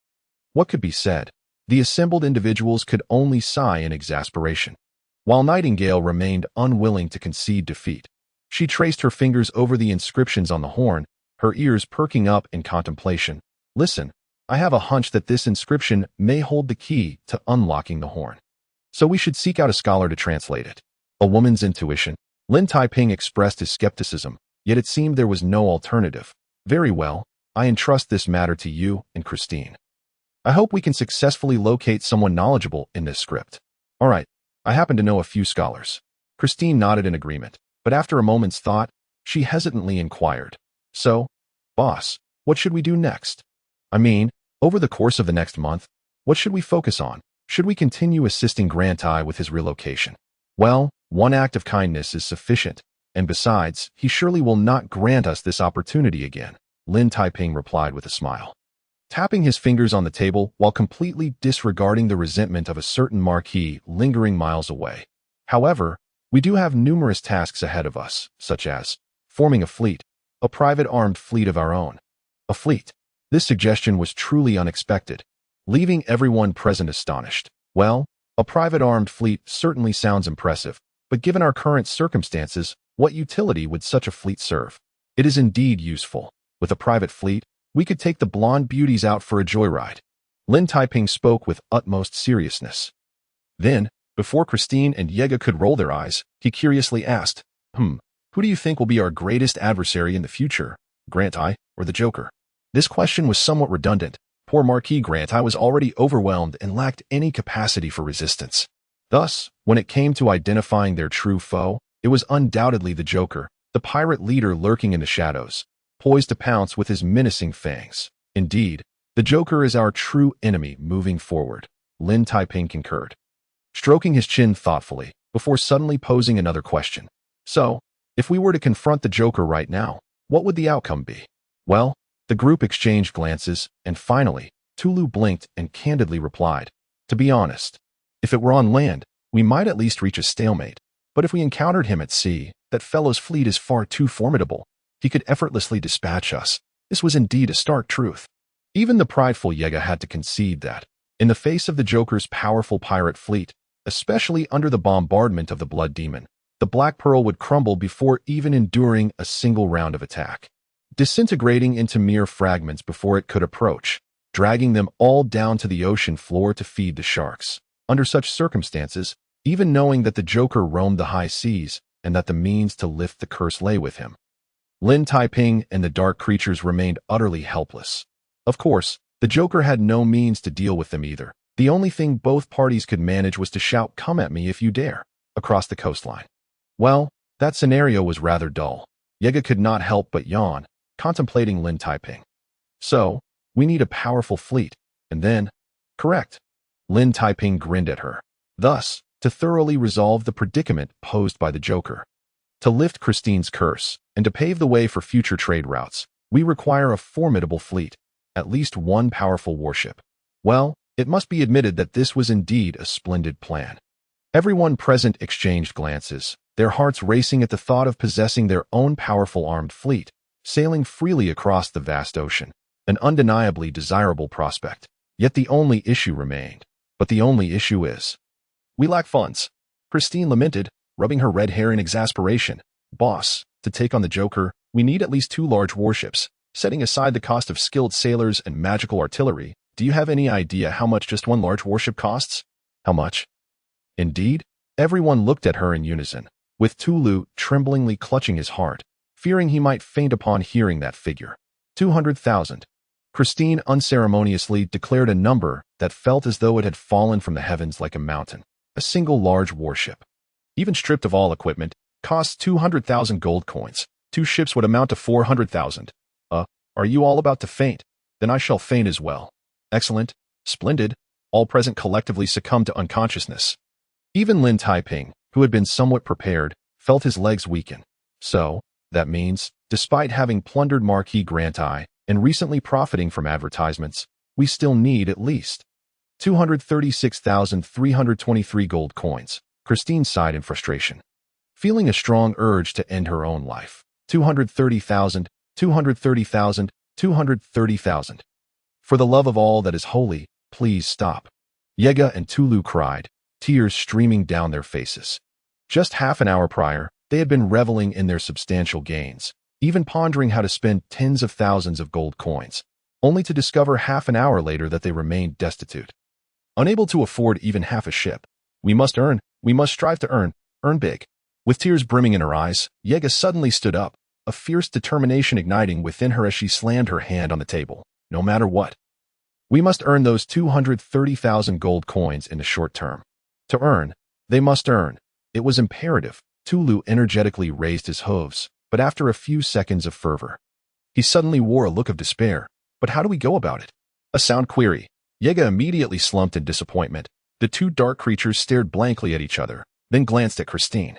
What could be said? The assembled individuals could only sigh in exasperation, while Nightingale remained unwilling to concede defeat. She traced her fingers over the inscriptions on the horn, her ears perking up in contemplation. Listen, I have a hunch that this inscription may hold the key to unlocking the horn. So we should seek out a scholar to translate it. A woman's intuition. Lin Taiping expressed his skepticism, yet it seemed there was no alternative. Very well, I entrust this matter to you and Christine. I hope we can successfully locate someone knowledgeable in this script. All right, I happen to know a few scholars. Christine nodded in agreement, but after a moment's thought, she hesitantly inquired. So, boss, what should we do next? I mean, over the course of the next month, what should we focus on? Should we continue assisting Grantai with his relocation? Well, one act of kindness is sufficient, and besides, he surely will not grant us this opportunity again, Lin Taiping replied with a smile, tapping his fingers on the table while completely disregarding the resentment of a certain marquis lingering miles away. However, we do have numerous tasks ahead of us, such as forming a fleet, a private armed fleet of our own. A fleet. This suggestion was truly unexpected, leaving everyone present astonished. Well, a private armed fleet certainly sounds impressive, but given our current circumstances, what utility would such a fleet serve? It is indeed useful. With a private fleet, we could take the blonde beauties out for a joyride. Lin Taiping spoke with utmost seriousness. Then, before Christine and Yega could roll their eyes, he curiously asked, who do you think will be our greatest adversary in the future, Grantai or the Joker? This question was somewhat redundant. Poor Marquis Grantai was already overwhelmed and lacked any capacity for resistance. Thus, when it came to identifying their true foe, it was undoubtedly the Joker, the pirate leader lurking in the shadows, poised to pounce with his menacing fangs. Indeed, the Joker is our true enemy moving forward, Lin Taiping concurred, stroking his chin thoughtfully, before suddenly posing another question. So, if we were to confront the Joker right now, what would the outcome be? Well, the group exchanged glances, and finally, Tulu blinked and candidly replied, to be honest, if it were on land, we might at least reach a stalemate, but if we encountered him at sea, that fellow's fleet is far too formidable. He could effortlessly dispatch us. This was indeed a stark truth. Even the prideful Yega had to concede that, in the face of the Joker's powerful pirate fleet, especially under the bombardment of the Blood Demon, the Black Pearl would crumble before even enduring a single round of attack, disintegrating into mere fragments before it could approach, dragging them all down to the ocean floor to feed the sharks. Under such circumstances, even knowing that the Joker roamed the high seas and that the means to lift the curse lay with him, Lin Taiping and the dark creatures remained utterly helpless. Of course, the Joker had no means to deal with them either. The only thing both parties could manage was to shout, "Come at me if you dare," across the coastline. Well, that scenario was rather dull. Yega could not help but yawn, contemplating Lin Taiping. So, we need a powerful fleet, and then, correct. Lin Taiping grinned at her. Thus, to thoroughly resolve the predicament posed by the Joker, to lift Christine's curse, and to pave the way for future trade routes, we require a formidable fleet, at least one powerful warship. Well, it must be admitted that this was indeed a splendid plan. Everyone present exchanged glances, their hearts racing at the thought of possessing their own powerful armed fleet, sailing freely across the vast ocean, an undeniably desirable prospect. Yet the only issue remained. But the only issue is, we lack funds. Christine lamented, rubbing her red hair in exasperation. Boss, to take on the Joker, we need at least 2 large warships. Setting aside the cost of skilled sailors and magical artillery, do you have any idea how much just one large warship costs? How much? Indeed, everyone looked at her in unison, with Tulu tremblingly clutching his heart, fearing he might faint upon hearing that figure. 200,000. Christine unceremoniously declared a number that felt as though it had fallen from the heavens like a mountain. A single large warship, even stripped of all equipment, costs 200,000 gold coins. 2 ships would amount to 400,000. Are you all about to faint? Then I shall faint as well. Excellent. Splendid. All present collectively succumbed to unconsciousness. Even Lin Taiping, who had been somewhat prepared, felt his legs weaken. So, that means, despite having plundered Marquis Grantai and recently profiting from advertisements, we still need at least 236,323 gold coins. Christine sighed in frustration, feeling a strong urge to end her own life. 230,000, 230,000, 230,000. For the love of all that is holy, please stop. Yega and Tulu cried, tears streaming down their faces. Just half an hour prior, they had been reveling in their substantial gains, even pondering how to spend tens of thousands of gold coins, only to discover half an hour later that they remained destitute. Unable to afford even half a ship. We must strive to earn big. With tears brimming in her eyes, Yega suddenly stood up, a fierce determination igniting within her as she slammed her hand on the table. No matter what. We must earn those 230,000 gold coins in the short term. To earn, they must earn. It was imperative. Tulu energetically raised his hooves, but after a few seconds of fervor, he suddenly wore a look of despair. But how do we go about it? A sound query. Yega immediately slumped in disappointment. The two dark creatures stared blankly at each other, then glanced at Christine,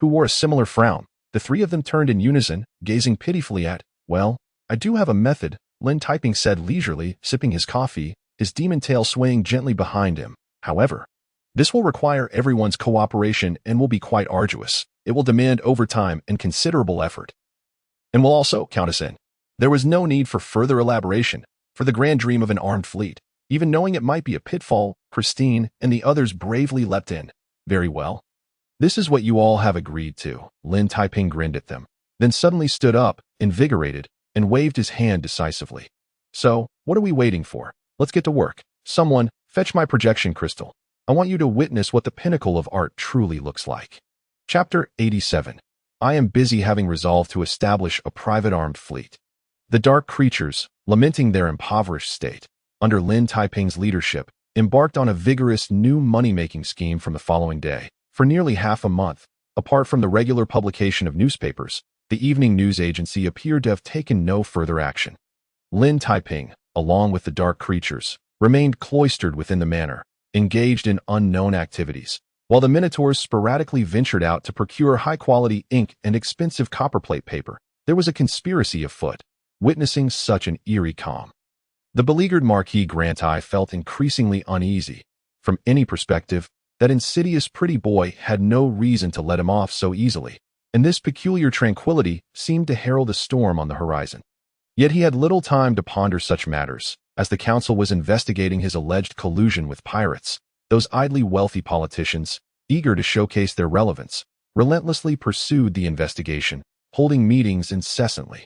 who wore a similar frown. The three of them turned in unison, gazing pitifully at, well, I do have a method, Lin Typing said leisurely, sipping his coffee, his demon tail swaying gently behind him. However, this will require everyone's cooperation and will be quite arduous. It will demand overtime and considerable effort. And will also count us in. There was no need for further elaboration, for the grand dream of an armed fleet. Even knowing it might be a pitfall, Christine and the others bravely leapt in. Very well. This is what you all have agreed to. Lin Taiping grinned at them, then suddenly stood up, invigorated, and waved his hand decisively. So, what are we waiting for? Let's get to work. Someone, fetch my projection crystal. I want you to witness what the pinnacle of art truly looks like. Chapter 87. I am busy having resolved to establish a private armed fleet. The dark creatures, lamenting their impoverished state, under Lin Taiping's leadership, embarked on a vigorous new money-making scheme from the following day. For nearly half a month, apart from the regular publication of newspapers, the evening news agency appeared to have taken no further action. Lin Taiping, along with the dark creatures, remained cloistered within the manor, engaged in unknown activities, while the Minotaurs sporadically ventured out to procure high-quality ink and expensive copperplate paper. There was a conspiracy afoot, witnessing such an eerie calm. The beleaguered Marquis Grantai felt increasingly uneasy. From any perspective, that insidious pretty boy had no reason to let him off so easily, and this peculiar tranquility seemed to herald a storm on the horizon. Yet he had little time to ponder such matters, as the council was investigating his alleged collusion with pirates. Those idly wealthy politicians, eager to showcase their relevance, relentlessly pursued the investigation, holding meetings incessantly,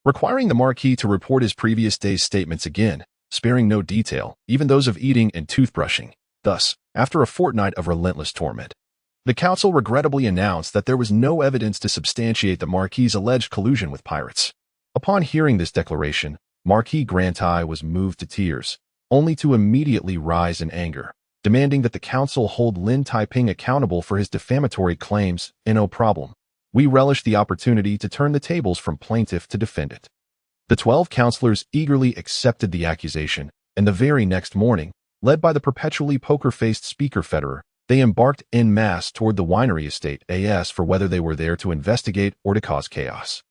requiring the Marquis to report his previous day's statements again, sparing no detail, even those of eating and toothbrushing. Thus, after a fortnight of relentless torment, the council regrettably announced that there was no evidence to substantiate the Marquis's alleged collusion with pirates. Upon hearing this declaration, Marquis Grantai was moved to tears, only to immediately rise in anger, demanding that the council hold Lin Taiping accountable for his defamatory claims. No problem. We relish the opportunity to turn the tables from plaintiff to defendant. The 12 counselors eagerly accepted the accusation, and the very next morning, led by the perpetually poker-faced Speaker Federer, they embarked en masse toward the winery estate as for whether they were there to investigate or to cause chaos.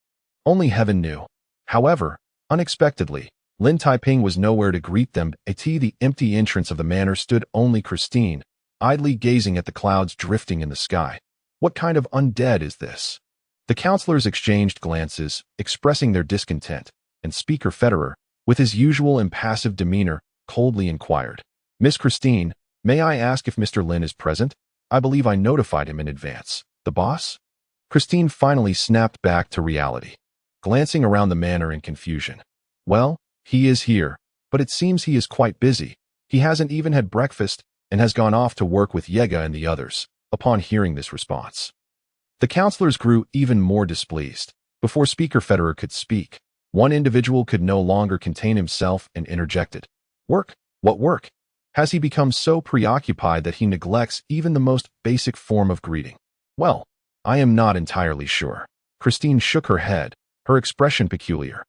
Only heaven knew. However, unexpectedly, Lin Taiping was nowhere to greet them. At the empty entrance of the manor stood only Christine, idly gazing at the clouds drifting in the sky. What kind of undead is this? The counselors exchanged glances, expressing their discontent, and Speaker Federer, with his usual impassive demeanor, coldly inquired, Miss Christine, may I ask if Mr. Lin is present? I believe I notified him in advance. The boss? Christine finally snapped back to reality, glancing around the manor in confusion. Well, he is here, but it seems he is quite busy. He hasn't even had breakfast and has gone off to work with Yega and the others. Upon hearing this response, the counselors grew even more displeased. Before Speaker Federer could speak, one individual could no longer contain himself and interjected. Work? What work? Has he become so preoccupied that he neglects even the most basic form of greeting? Well, I am not entirely sure. Christine shook her head, her expression peculiar.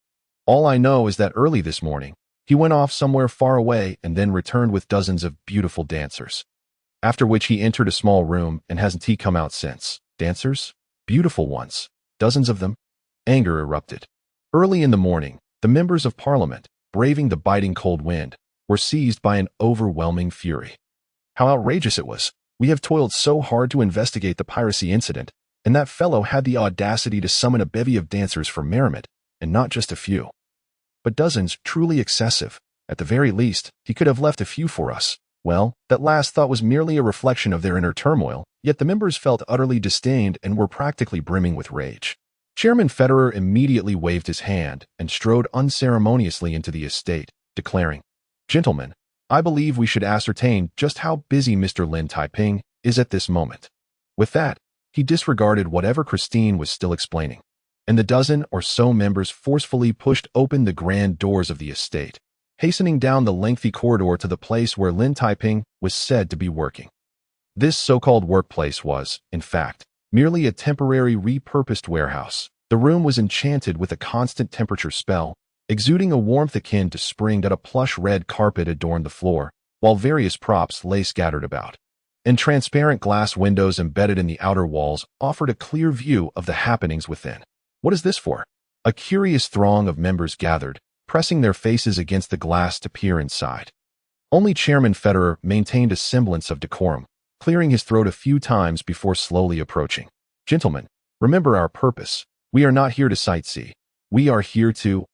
All I know is that early this morning, he went off somewhere far away and then returned with dozens of beautiful dancers. After which he entered a small room and hasn't he come out since. Dancers? Beautiful ones. Dozens of them? Anger erupted. Early in the morning, the members of Parliament, braving the biting cold wind, were seized by an overwhelming fury. How outrageous it was! We have toiled so hard to investigate the piracy incident, and that fellow had the audacity to summon a bevy of dancers for merriment, and not just a few. But dozens, truly excessive. At the very least, he could have left a few for us. Well, that last thought was merely a reflection of their inner turmoil, yet the members felt utterly disdained and were practically brimming with rage. Chairman Federer immediately waved his hand and strode unceremoniously into the estate, declaring, "Gentlemen, I believe we should ascertain just how busy Mr. Lin Taiping is at this moment." With that, he disregarded whatever Christine was still explaining, and the dozen or so members forcefully pushed open the grand doors of the estate, hastening down the lengthy corridor to the place where Lin Taiping was said to be working. This so-called workplace was, in fact, merely a temporary repurposed warehouse. The room was enchanted with a constant temperature spell, exuding a warmth akin to spring that a plush red carpet adorned the floor, while various props lay scattered about. And transparent glass windows embedded in the outer walls offered a clear view of the happenings within. What is this for? A curious throng of members gathered, pressing their faces against the glass to peer inside. Only Chairman Federer maintained a semblance of decorum, clearing his throat a few times before slowly approaching. "Gentlemen, remember our purpose. We are not here to sightsee. We are here to..."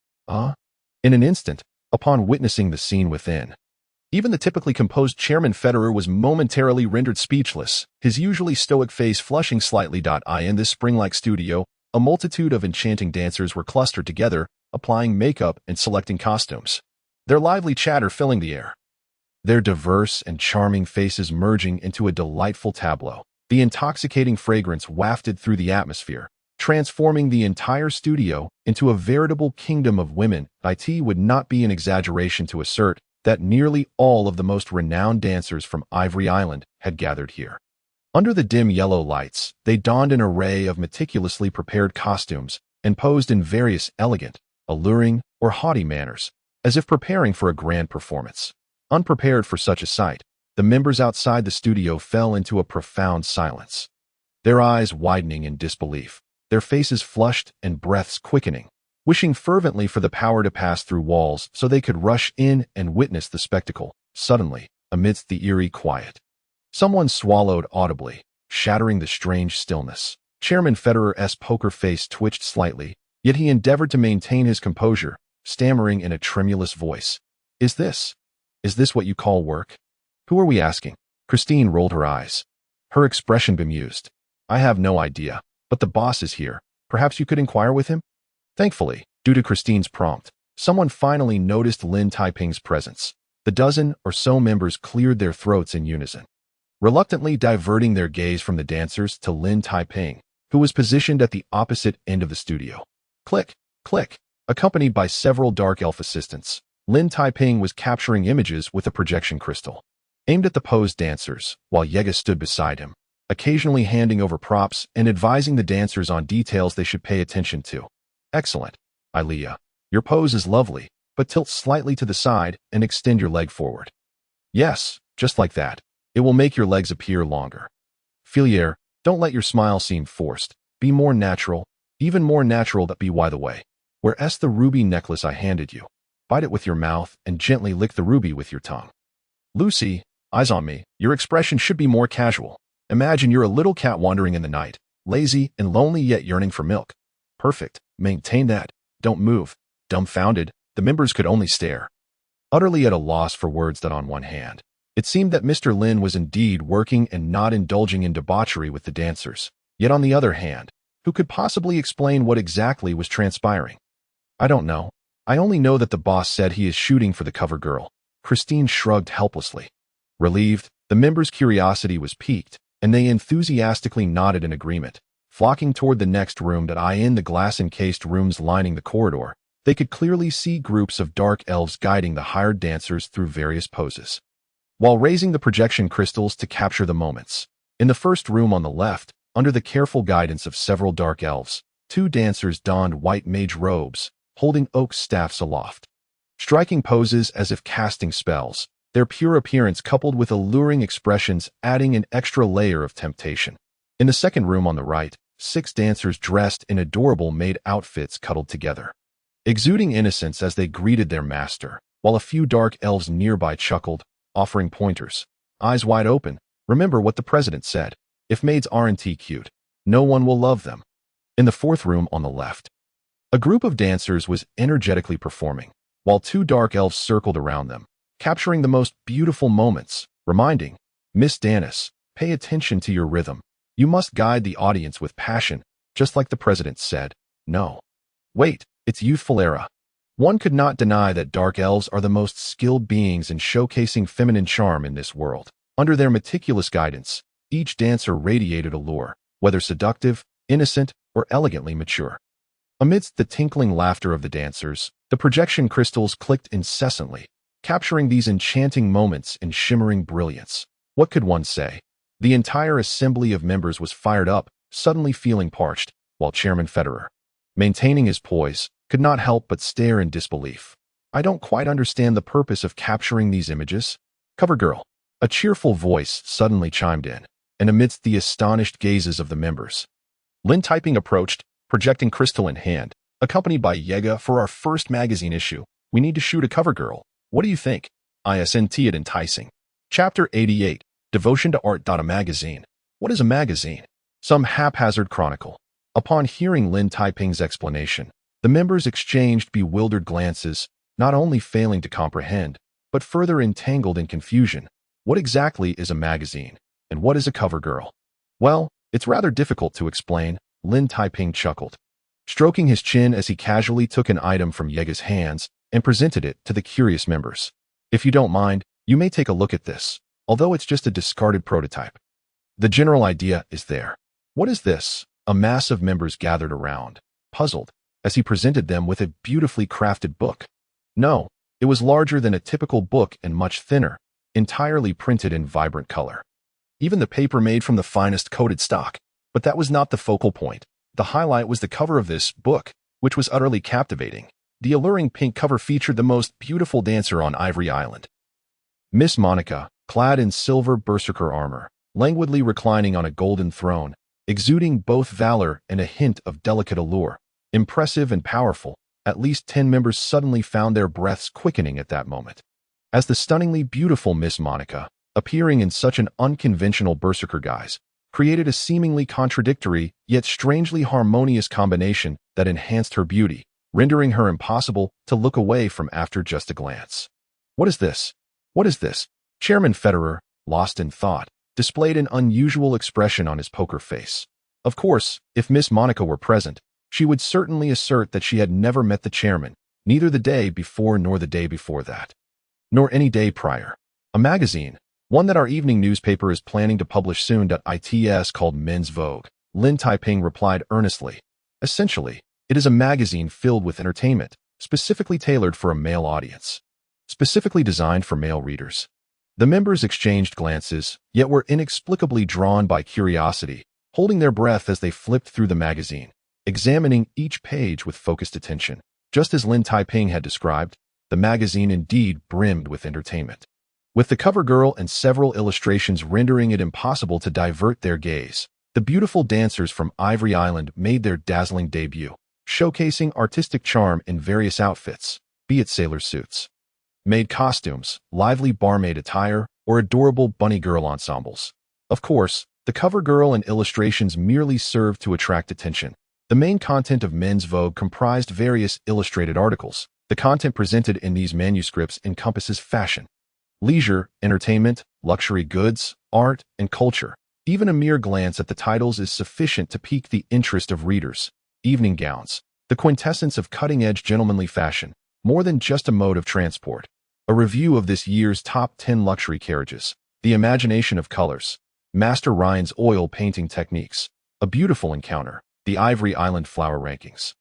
In an instant, upon witnessing the scene within, even the typically composed Chairman Federer was momentarily rendered speechless, his usually stoic face flushing slightly. In this spring-like studio, a multitude of enchanting dancers were clustered together, applying makeup and selecting costumes, their lively chatter filling the air, their diverse and charming faces merging into a delightful tableau. The intoxicating fragrance wafted through the atmosphere, transforming the entire studio into a veritable kingdom of women. It would not be an exaggeration to assert that nearly all of the most renowned dancers from Ivory Island had gathered here. Under the dim yellow lights, they donned an array of meticulously prepared costumes and posed in various elegant, alluring, or haughty manners, as if preparing for a grand performance. Unprepared for such a sight, the members outside the studio fell into a profound silence, their eyes widening in disbelief, their faces flushed and breaths quickening, wishing fervently for the power to pass through walls so they could rush in and witness the spectacle. Suddenly, amidst the eerie quiet, someone swallowed audibly, shattering the strange stillness. Chairman Federer's poker face twitched slightly, yet he endeavored to maintain his composure, stammering in a tremulous voice, Is this what you call work? Who are we asking?" Christine rolled her eyes, her expression bemused. "I have no idea, but the boss is here. Perhaps you could inquire with him?" Thankfully, due to Christine's prompt, someone finally noticed Lin Taiping's presence. The dozen or so members cleared their throats in unison, reluctantly diverting their gaze from the dancers to Lin Taiping, who was positioned at the opposite end of the studio. Click, click, accompanied by several dark elf assistants, Lin Taiping was capturing images with a projection crystal, aimed at the posed dancers, while Yega stood beside him, occasionally handing over props and advising the dancers on details they should pay attention to. "Excellent, Ilea. Your pose is lovely, but tilt slightly to the side and extend your leg forward. Yes, just like that. It will make your legs appear longer. Filiere, don't let your smile seem forced. Be more natural, even more natural. That be by the way. Where's the ruby necklace I handed you? Bite it with your mouth and gently lick the ruby with your tongue. Lucy, eyes on me. Your expression should be more casual. Imagine you're a little cat wandering in the night, lazy and lonely yet yearning for milk. Perfect. Maintain that. Don't move." Dumbfounded, the members could only stare, utterly at a loss for words. That on one hand, it seemed that Mr. Lin was indeed working and not indulging in debauchery with the dancers. Yet on the other hand, who could possibly explain what exactly was transpiring? "I don't know. I only know that the boss said he is shooting for the cover girl." Christine shrugged helplessly. Relieved, the members' curiosity was piqued, and they enthusiastically nodded in agreement, flocking toward the next room. In the glass-encased rooms lining the corridor, they could clearly see groups of dark elves guiding the hired dancers through various poses, while raising the projection crystals to capture the moments. In the first room on the left, under the careful guidance of several dark elves, two dancers donned white mage robes, holding oak staffs aloft, striking poses as if casting spells, their pure appearance coupled with alluring expressions adding an extra layer of temptation. In the second room on the right, 6 dancers dressed in adorable maid outfits cuddled together, exuding innocence as they greeted their master. while a few dark elves nearby chuckled, offering pointers. Eyes wide open, remember what the president said. If maids aren't cute, no one will love them. In the fourth room on the left, a group of dancers was energetically performing, while two dark elves circled around them, capturing the most beautiful moments, reminding, Miss Danis, pay attention to your rhythm. You must guide the audience with passion, just like the president said. No. Wait, it's youthful era. One could not deny that dark elves are the most skilled beings in showcasing feminine charm in this world. Under their meticulous guidance, each dancer radiated allure, whether seductive, innocent, or elegantly mature. Amidst the tinkling laughter of the dancers, the projection crystals clicked incessantly, capturing these enchanting moments in shimmering brilliance. What could one say? The entire assembly of members was fired up, suddenly feeling parched, while Chairman Federer, maintaining his poise, could not help but stare in disbelief. I don't quite understand the purpose of capturing these images. Cover girl. A cheerful voice suddenly chimed in, and amidst the astonished gazes of the members, Lin Typing approached, projecting crystal in hand, accompanied by Yega. For our first magazine issue, we need to shoot a cover girl. What do you think? Isn't it enticing? Chapter 88, Devotion to Art. A magazine. What is a magazine? Some haphazard chronicle. Upon hearing Lin Taiping's explanation, the members exchanged bewildered glances, not only failing to comprehend, but further entangled in confusion. What exactly is a magazine, and what is a cover girl? Well, it's rather difficult to explain, Lin Taiping chuckled, stroking his chin as he casually took an item from Yega's hands and presented it to the curious members. If you don't mind, you may take a look at this, although it's just a discarded prototype. The general idea is there. What is this? A mass of members gathered around, puzzled, as he presented them with a beautifully crafted book. No, it was larger than a typical book and much thinner, entirely printed in vibrant color. Even the paper made from the finest coated stock. But that was not the focal point. The highlight was the cover of this book, which was utterly captivating. The alluring pink cover featured the most beautiful dancer on Ivory Island. Miss Monica, clad in silver berserker armor, languidly reclining on a golden throne, exuding both valor and a hint of delicate allure. Impressive and powerful, at least 10 members suddenly found their breaths quickening at that moment. As the stunningly beautiful Miss Monica, appearing in such an unconventional berserker guise, created a seemingly contradictory, yet strangely harmonious combination that enhanced her beauty, rendering her impossible to look away from after just a glance. What is this? What is this? Chairman Federer, lost in thought, displayed an unusual expression on his poker face. Of course, if Miss Monica were present, she would certainly assert that she had never met the chairman, neither the day before nor the day before that, nor any day prior. A magazine, one that our evening newspaper is planning to publish soon. It's called Men's Vogue, Lin Taiping replied earnestly. Essentially, it is a magazine filled with entertainment, specifically tailored for a male audience, specifically designed for male readers. The members exchanged glances, yet were inexplicably drawn by curiosity, holding their breath as they flipped through the magazine, examining each page with focused attention. Just as Lin Taiping had described, the magazine indeed brimmed with entertainment, with the cover girl and several illustrations rendering it impossible to divert their gaze. The beautiful dancers from Ivory Island made their dazzling debut, showcasing artistic charm in various outfits, be it sailor suits, maid costumes, lively barmaid attire, or adorable bunny girl ensembles. Of course, the cover girl and illustrations merely served to attract attention. The main content of Men's Vogue comprised various illustrated articles. The content presented in these manuscripts encompasses fashion, leisure, entertainment, luxury goods, art, and culture. Even a mere glance at the titles is sufficient to pique the interest of readers. Evening gowns, the quintessence of cutting-edge gentlemanly fashion, more than just a mode of transport. A review of this year's top 10 luxury carriages, the imagination of colors, Master Ryan's oil painting techniques, a beautiful encounter, the Ivory Island flower rankings.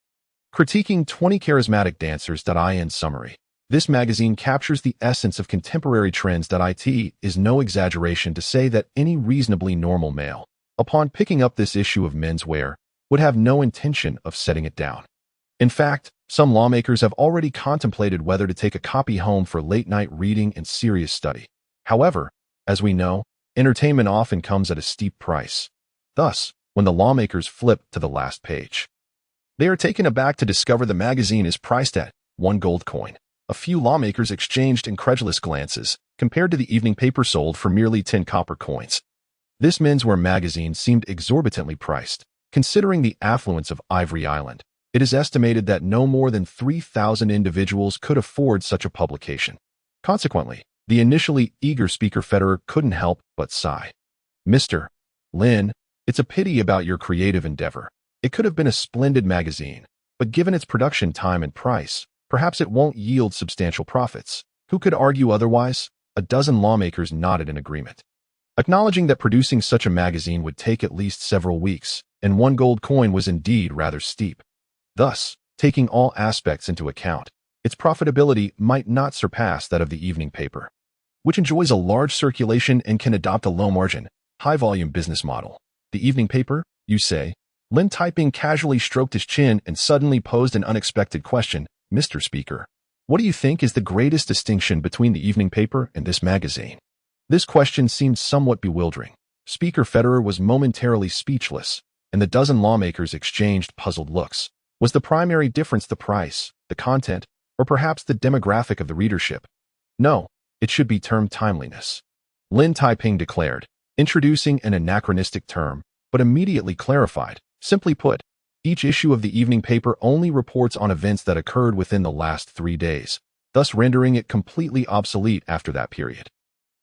Critiquing 20 charismatic dancers. In summary, this magazine captures the essence of contemporary trends. It is no exaggeration to say that any reasonably normal male, upon picking up this issue of Men's Wear, would have no intention of setting it down. In fact, some lawmakers have already contemplated whether to take a copy home for late-night reading and serious study. However, as we know, entertainment often comes at a steep price. Thus, when the lawmakers flip to the last page, they are taken aback to discover the magazine is priced at 1 gold coin. A few lawmakers exchanged incredulous glances, compared to the evening paper sold for merely 10 copper coins. This menswear magazine seemed exorbitantly priced. Considering the affluence of Ivory Island, it is estimated that no more than 3,000 individuals could afford such a publication. Consequently, the initially eager Speaker Federer couldn't help but sigh. Mr. Lin, it's a pity about your creative endeavor. It could have been a splendid magazine, but given its production time and price, perhaps it won't yield substantial profits. Who could argue otherwise? A dozen lawmakers nodded in agreement, acknowledging that producing such a magazine would take at least several weeks, and 1 gold coin was indeed rather steep. Thus, taking all aspects into account, its profitability might not surpass that of the evening paper, which enjoys a large circulation and can adopt a low-margin, high-volume business model. The evening paper, you say? Lin Taiping casually stroked his chin and suddenly posed an unexpected question. Mr. Speaker, what do you think is the greatest distinction between the evening paper and this magazine? This question seemed somewhat bewildering. Speaker Federer was momentarily speechless, and the dozen lawmakers exchanged puzzled looks. Was the primary difference the price, the content, or perhaps the demographic of the readership? No, it should be termed timeliness, Lin Taiping declared, introducing an anachronistic term, but immediately clarified. Simply put, each issue of the evening paper only reports on events that occurred within the last 3 days, thus rendering it completely obsolete after that period.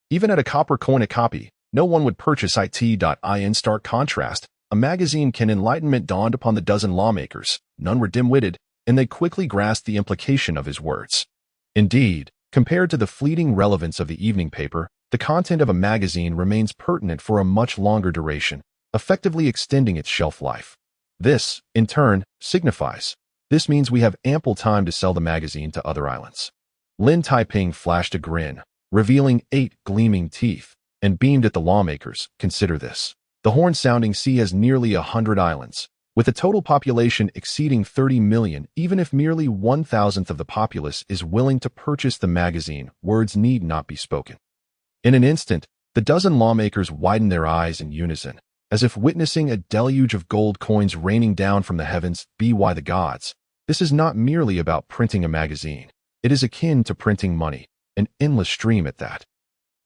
Even at a copper coin a copy, no one would purchase it. In stark contrast, a magazine can enlightenment dawned upon the dozen lawmakers. None were dim-witted, and they quickly grasped the implication of his words. Indeed, compared to the fleeting relevance of the evening paper, the content of a magazine remains pertinent for a much longer duration, effectively extending its shelf life. This, in turn, signifies. This means we have ample time to sell the magazine to other islands. Lin Taiping flashed a grin, revealing 8 gleaming teeth, and beamed at the lawmakers. Consider this. The horn-sounding sea has nearly 100 islands, with a total population exceeding 30 million. Even if merely 1,000th of the populace is willing to purchase the magazine, words need not be spoken. In an instant, the dozen lawmakers widened their eyes in unison, as if witnessing a deluge of gold coins raining down from the heavens. By the gods, this is not merely about printing a magazine. It is akin to printing money, an endless stream at that.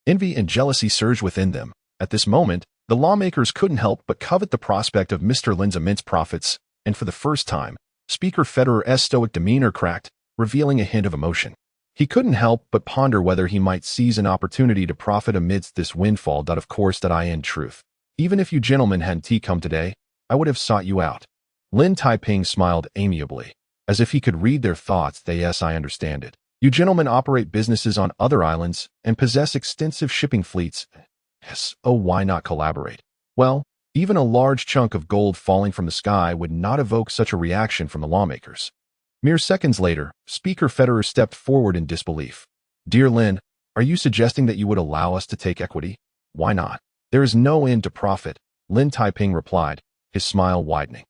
Envy and jealousy surged within them. At this moment, the lawmakers couldn't help but covet the prospect of Mr. Lin's immense profits, and for the first time, Speaker Federer's stoic demeanor cracked, revealing a hint of emotion. He couldn't help but ponder whether he might seize an opportunity to profit amidst this windfall. Of course, in truth. Even if you gentlemen hadn't come today, I would have sought you out. Lin Taiping smiled amiably, as if he could read their thoughts. Yes, I understand it. You gentlemen operate businesses on other islands and possess extensive shipping fleets. Yes, oh, why not collaborate? Well, even a large chunk of gold falling from the sky would not evoke such a reaction from the lawmakers. Mere seconds later, Speaker Federer stepped forward in disbelief. Dear Lin, are you suggesting that you would allow us to take equity? Why not? There is no end to profit, Lin Taiping replied, his smile widening.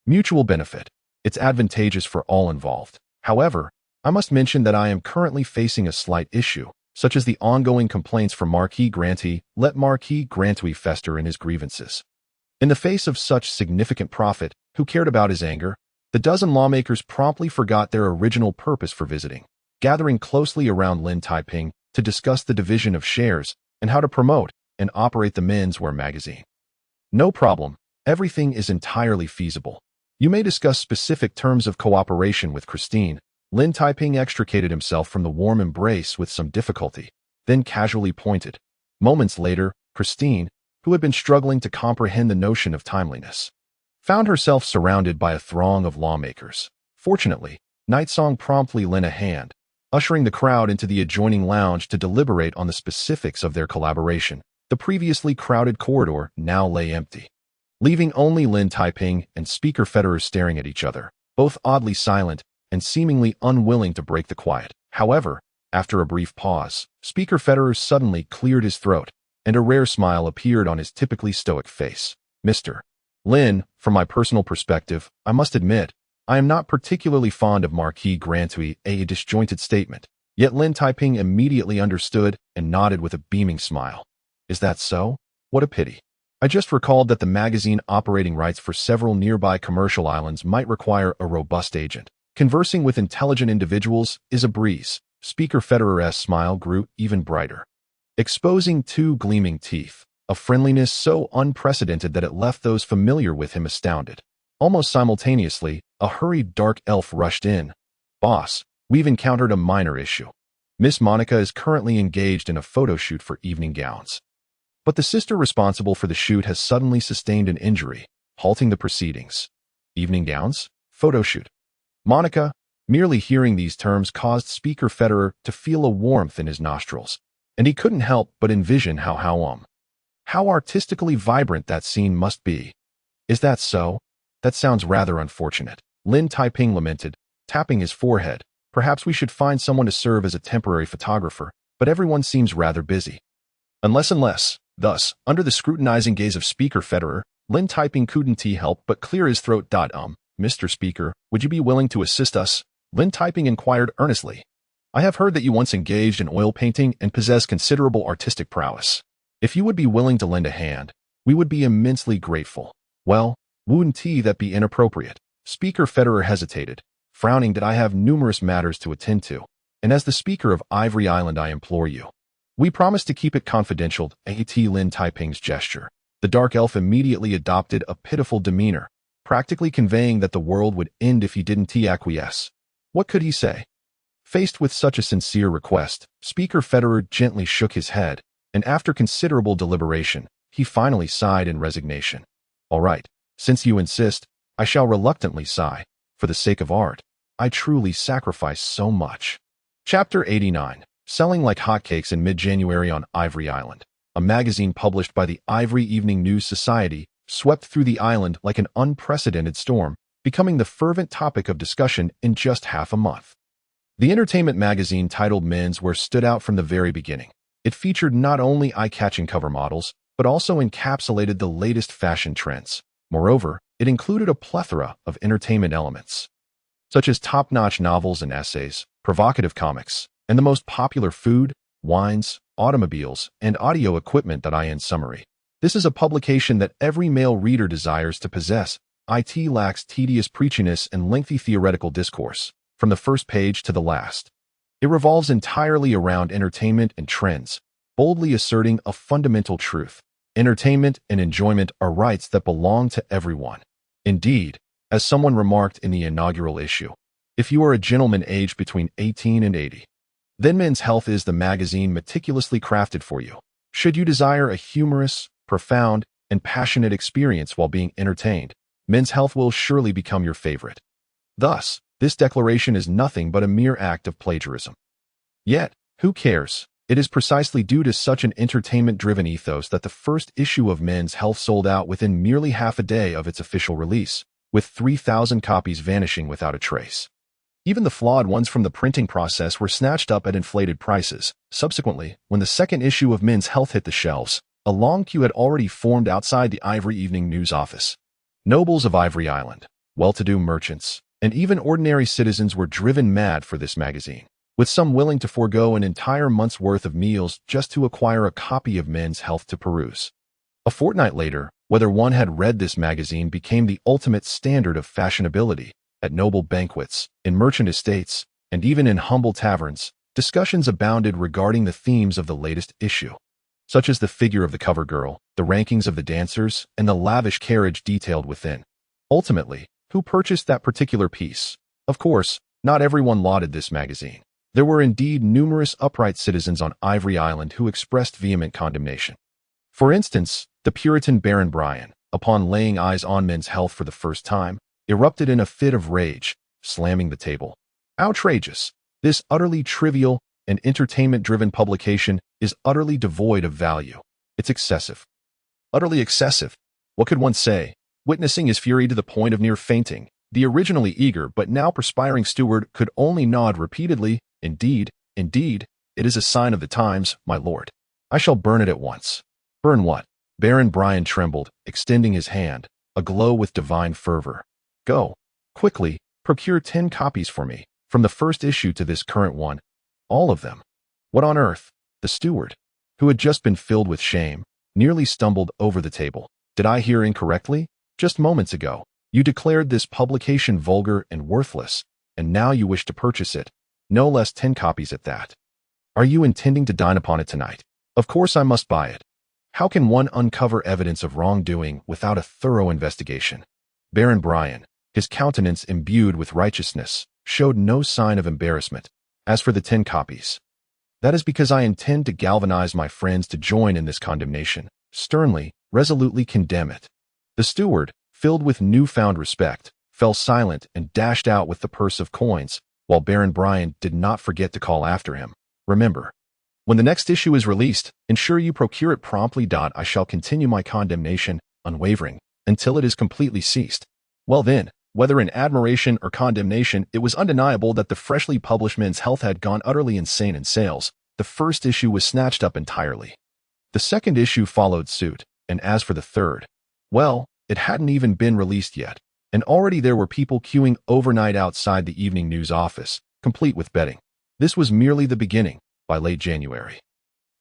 Mutual benefit. It's advantageous for all involved. However, I must mention that I am currently facing a slight issue, such as the ongoing complaints from Marquis Grantee. Let Marquis Grantee fester in his grievances. In the face of such significant profit, who cared about his anger? The dozen lawmakers promptly forgot their original purpose for visiting, gathering closely around Lin Taiping to discuss the division of shares and how to promote and operate the menswear magazine. No problem. Everything is entirely feasible. You may discuss specific terms of cooperation with Christine. Lin Taiping extricated himself from the warm embrace with some difficulty, then casually pointed. Moments later, Christine, who had been struggling to comprehend the notion of timeliness, found herself surrounded by a throng of lawmakers. Fortunately, Nightsong promptly lent a hand, ushering the crowd into the adjoining lounge to deliberate on the specifics of their collaboration. The previously crowded corridor now lay empty, leaving only Lin Taiping and Speaker Federer staring at each other, both oddly silent and seemingly unwilling to break the quiet. However, after a brief pause, Speaker Federer suddenly cleared his throat, and a rare smile appeared on his typically stoic face. Mr. Lin, from my personal perspective, I must admit, I am not particularly fond of Marquis Grantee. A disjointed statement. Yet Lin Taiping immediately understood and nodded with a beaming smile. Is that so? What a pity. I just recalled that the magazine operating rights for several nearby commercial islands might require a robust agent. Conversing with intelligent individuals is a breeze. Speaker Federer's smile grew even brighter, exposing two gleaming teeth, a friendliness so unprecedented that it left those familiar with him astounded. Almost simultaneously, a hurried dark elf rushed in. "Boss, we've encountered a minor issue. Miss Monica is currently engaged in a photo shoot for evening gowns. But the sister responsible for the shoot has suddenly sustained an injury, halting the proceedings." Evening gowns? Photo shoot. Monica, merely hearing these terms caused Speaker Federer to feel a warmth in his nostrils, and he couldn't help but envision how artistically vibrant that scene must be. "Is that so? That sounds rather unfortunate," Lin Taiping lamented, tapping his forehead. "Perhaps we should find someone to serve as a temporary photographer, but everyone seems rather busy." Unless. Thus, under the scrutinizing gaze of Speaker Federer, Lin Taiping couldn't help but clear his throat. "Mr. Speaker, would you be willing to assist us?" Lin Taiping inquired earnestly. "I have heard that you once engaged in oil painting and possess considerable artistic prowess. If you would be willing to lend a hand, we would be immensely grateful." "Well, wouldn't that be inappropriate?" Speaker Federer hesitated, frowning. "That I have numerous matters to attend to, and as the Speaker of Ivory Island I implore you." "We promise to keep it confidential." Lin Taiping's gesture. The dark elf immediately adopted a pitiful demeanor, practically conveying that the world would end if he didn't acquiesce. What could he say? Faced with such a sincere request, Speaker Federer gently shook his head, and after considerable deliberation, he finally sighed in resignation. "All right, since you insist, I shall reluctantly sigh. For the sake of art, I truly sacrifice so much." Chapter 89. Selling like hotcakes in mid-January on Ivory Island. A magazine published by the Ivory Evening News Society swept through the island like an unprecedented storm, becoming the fervent topic of discussion in just half a month. The entertainment magazine titled Men's Wear stood out from the very beginning. It featured not only eye-catching cover models, but also encapsulated the latest fashion trends. Moreover, it included a plethora of entertainment elements, such as top-notch novels and essays, provocative comics, and the most popular food, wines, automobiles, and audio equipment. In summary, this is a publication that every male reader desires to possess. It lacks tedious preachiness and lengthy theoretical discourse, from the first page to the last. It revolves entirely around entertainment and trends, boldly asserting a fundamental truth. Entertainment and enjoyment are rights that belong to everyone. Indeed, as someone remarked in the inaugural issue, if you are a gentleman aged between 18 and 80, then Men's Health is the magazine meticulously crafted for you. Should you desire a humorous, profound, and passionate experience while being entertained, Men's Health will surely become your favorite. Thus, this declaration is nothing but a mere act of plagiarism. Yet, who cares? It is precisely due to such an entertainment-driven ethos that the first issue of Men's Health sold out within merely half a day of its official release, with 3,000 copies vanishing without a trace. Even the flawed ones from the printing process were snatched up at inflated prices. Subsequently, when the second issue of Men's Health hit the shelves, a long queue had already formed outside the Ivory Evening News office. Nobles of Ivory Island, well-to-do merchants, and even ordinary citizens were driven mad for this magazine, with some willing to forego an entire month's worth of meals just to acquire a copy of Men's Health to peruse. A fortnight later, whether one had read this magazine became the ultimate standard of fashionability. At noble banquets, in merchant estates, and even in humble taverns, discussions abounded regarding the themes of the latest issue, such as the figure of the cover girl, the rankings of the dancers, and the lavish carriage detailed within. Ultimately, who purchased that particular piece? Of course, not everyone lauded this magazine. There were indeed numerous upright citizens on Ivory Island who expressed vehement condemnation. For instance, the Puritan Baron Brian, upon laying eyes on Men's Health for the first time, erupted in a fit of rage, slamming the table. "Outrageous! This utterly trivial and entertainment-driven publication is utterly devoid of value. It's excessive. Utterly excessive. What could one say?" Witnessing his fury to the point of near fainting, the originally eager but now perspiring steward could only nod repeatedly. Indeed, it is a sign of the times, my lord. I shall burn it at once." "Burn what?" Baron Brian trembled, extending his hand, aglow with divine fervor. "Go, quickly, procure 10 copies for me, from the first issue to this current one. All of them." "What on earth?" The steward, who had just been filled with shame, nearly stumbled over the table. "Did I hear incorrectly? Just moments ago, you declared this publication vulgar and worthless." and now you wish to purchase it. No less 10 copies at that. Are you intending to dine upon it tonight? Of course I must buy it. How can one uncover evidence of wrongdoing without a thorough investigation? Baron Brian, his countenance imbued with righteousness, showed no sign of embarrassment. As for the 10 copies, that is because I intend to galvanize my friends to join in this condemnation. Sternly, resolutely condemn it. The steward, filled with newfound respect, fell silent and dashed out with the purse of coins, while Baron Brian did not forget to call after him. Remember, when the next issue is released, ensure you procure it promptly. I shall continue my condemnation, unwavering, until it is completely ceased. Well then, whether in admiration or condemnation, it was undeniable that the freshly published Men's Health had gone utterly insane in sales. The first issue was snatched up entirely. The second issue followed suit, and as for the third, well, it hadn't even been released yet, and already there were people queuing overnight outside the evening news office, complete with betting. This was merely the beginning. By late January,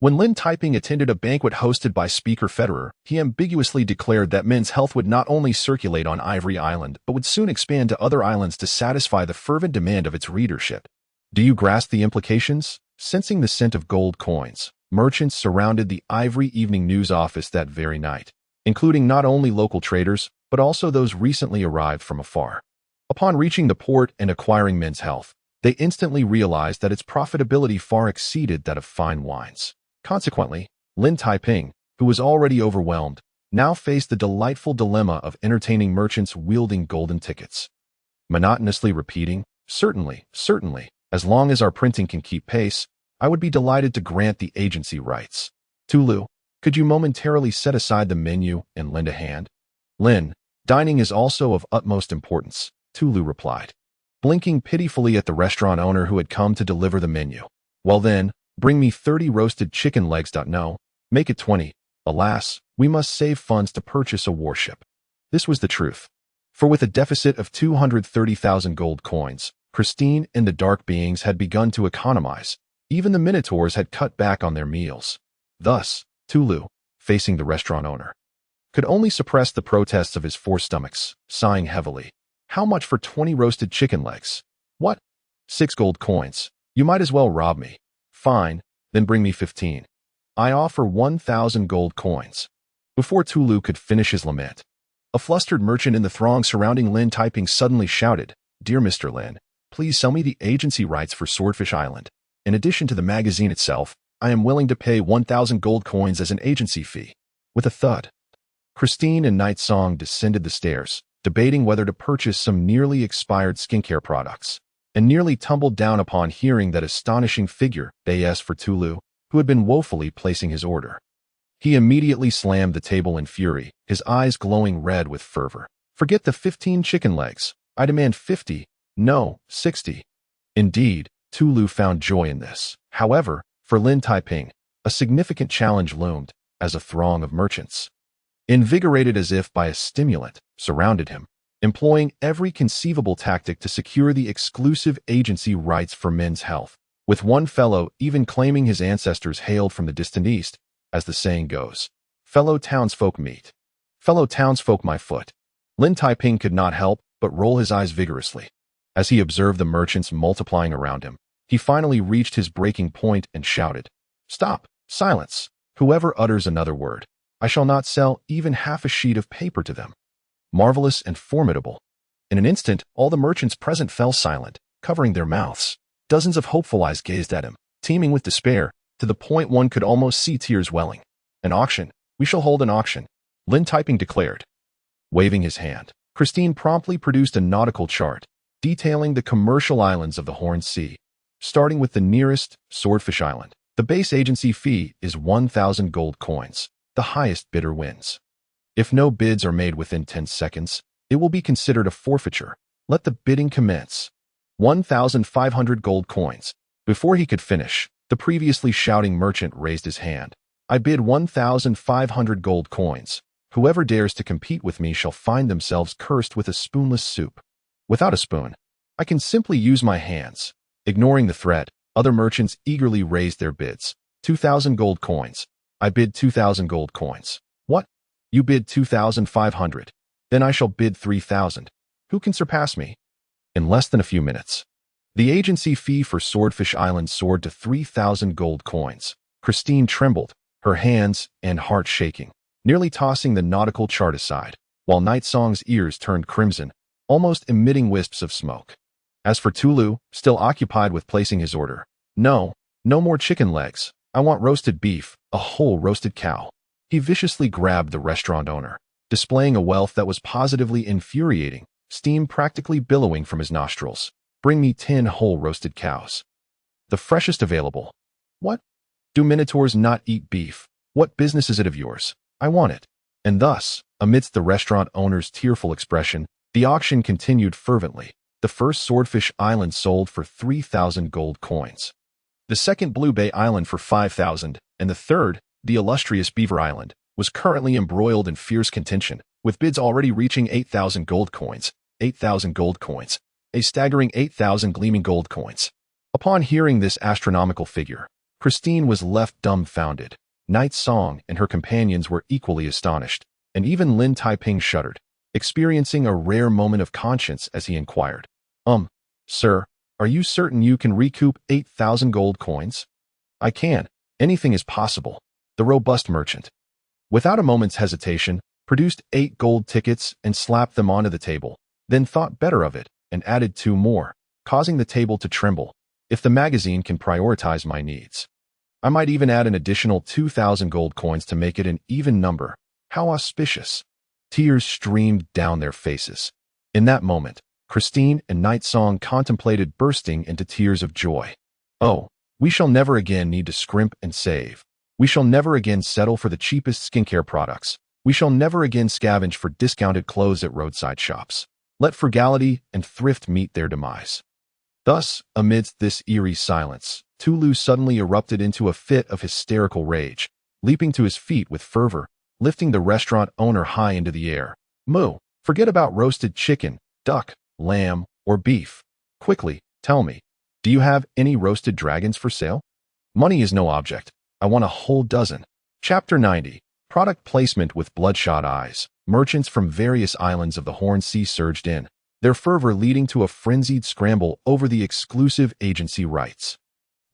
when Lin Taiping attended a banquet hosted by Speaker Federer, he ambiguously declared that Men's Health would not only circulate on Ivory Island but would soon expand to other islands to satisfy the fervent demand of its readership. Do you grasp the implications? Sensing the scent of gold coins, merchants surrounded the Ivory Evening News office that very night, including not only local traders, but also those recently arrived from afar. Upon reaching the port and acquiring Men's Health, they instantly realized that its profitability far exceeded that of fine wines. Consequently, Lin Taiping, who was already overwhelmed, now faced the delightful dilemma of entertaining merchants wielding golden tickets. Monotonously repeating, "Certainly, certainly, as long as our printing can keep pace, I would be delighted to grant the agency rights. Tulu, could you momentarily set aside the menu and lend a hand?" "Lin, dining is also of utmost importance," Tulu replied, blinking pitifully at the restaurant owner who had come to deliver the menu. "Well then, bring me 30 roasted chicken legs. No, make it 20. Alas, we must save funds to purchase a warship." This was the truth. For with a deficit of 230,000 gold coins, Christine and the Dark Beings had begun to economize. Even the Minotaurs had cut back on their meals. Thus, Tulu, facing the restaurant owner, could only suppress the protests of his four stomachs, sighing heavily. "How much for 20 roasted chicken legs?" "What? 6 gold coins. You might as well rob me." "Fine, then bring me 15. I offer 1,000 gold coins." Before Tulu could finish his lament, a flustered merchant in the throng surrounding Lin Taiping suddenly shouted, "Dear Mr. Lin, please sell me the agency rights for Swordfish Island. In addition to the magazine itself, I am willing to pay 1,000 gold coins as an agency fee." With a thud, Christine and Night Song descended the stairs, debating whether to purchase some nearly expired skincare products, and nearly tumbled down upon hearing that astonishing figure, as for Tulu, who had been woefully placing his order. He immediately slammed the table in fury, his eyes glowing red with fervor. "Forget the 15 chicken legs. I demand 50, no, 60. Indeed, Tulu found joy in this. However, for Lin Taiping, a significant challenge loomed, as a throng of merchants, invigorated as if by a stimulant, surrounded him, employing every conceivable tactic to secure the exclusive agency rights for Men's Health, with one fellow even claiming his ancestors hailed from the distant east, as the saying goes, "Fellow townsfolk meet. Fellow townsfolk my foot." Lin Taiping could not help but roll his eyes vigorously. As he observed the merchants multiplying around him, he finally reached his breaking point and shouted, "Stop! Silence! Whoever utters another word, I shall not sell even half a sheet of paper to them." Marvelous and formidable. In an instant, all the merchants present fell silent, covering their mouths. Dozens of hopeful eyes gazed at him, teeming with despair, to the point one could almost see tears welling. "An auction. We shall hold an auction," Lin Taiping declared. Waving his hand, Christine promptly produced a nautical chart, detailing the commercial islands of the Horn Sea. Starting with the nearest, Swordfish Island, the base agency fee is 1,000 gold coins. The highest bidder wins. If no bids are made within 10 seconds, it will be considered a forfeiture. Let the bidding commence. 1,500 gold coins. Before he could finish, the previously shouting merchant raised his hand. "I bid 1,500 gold coins. Whoever dares to compete with me shall find themselves cursed with a spoonless soup." "Without a spoon, I can simply use my hands." Ignoring the threat, other merchants eagerly raised their bids. 2,000 gold coins. "I bid 2,000 gold coins." "What? You bid 2,500. Then I shall bid 3,000. Who can surpass me?" in less than a few minutes. The agency fee for Swordfish Island soared to 3,000 gold coins. Christine trembled, her hands and heart shaking, nearly tossing the nautical chart aside, while Night Song's ears turned crimson, almost emitting wisps of smoke. As for Tulu, still occupied with placing his order, no more chicken legs. I want roasted beef, a whole roasted cow. He viciously grabbed the restaurant owner, displaying a wealth that was positively infuriating, steam practically billowing from his nostrils. Bring me 10 whole roasted cows. The freshest available. What? Do minotaurs not eat beef? What business is it of yours? I want it. And thus, amidst the restaurant owner's tearful expression, the auction continued fervently. The first Swordfish Island sold for 3,000 gold coins. The second Blue Bay Island for 5,000, and the third, the illustrious Beaver Island, was currently embroiled in fierce contention, with bids already reaching 8,000 gold coins. 8,000 gold coins. A staggering 8,000 gleaming gold coins. Upon hearing this astronomical figure, Christine was left dumbfounded. Night Song and her companions were equally astonished, and even Lin Taiping shuddered, experiencing a rare moment of conscience as he inquired, Sir, are you certain you can recoup 8,000 gold coins? I can. Anything is possible. The robust merchant, without a moment's hesitation, produced 8 gold tickets and slapped them onto the table, then thought better of it and added 2 more, causing the table to tremble. If the magazine can prioritize my needs, I might even add an additional 2,000 gold coins to make it an even number. How auspicious. Tears streamed down their faces. In that moment, Christine and Night Song contemplated bursting into tears of joy. Oh, we shall never again need to scrimp and save. We shall never again settle for the cheapest skincare products. We shall never again scavenge for discounted clothes at roadside shops. Let frugality and thrift meet their demise. Thus, amidst this eerie silence, Tulu suddenly erupted into a fit of hysterical rage, leaping to his feet with fervor, lifting the restaurant owner high into the air. Moo, forget about roasted chicken, duck, lamb, or beef. Quickly, tell me, do you have any roasted dragons for sale? Money is no object. I want a whole dozen. Chapter 90. Product placement with bloodshot eyes. Merchants from various islands of the Horn Sea surged in, their fervor leading to a frenzied scramble over the exclusive agency rights.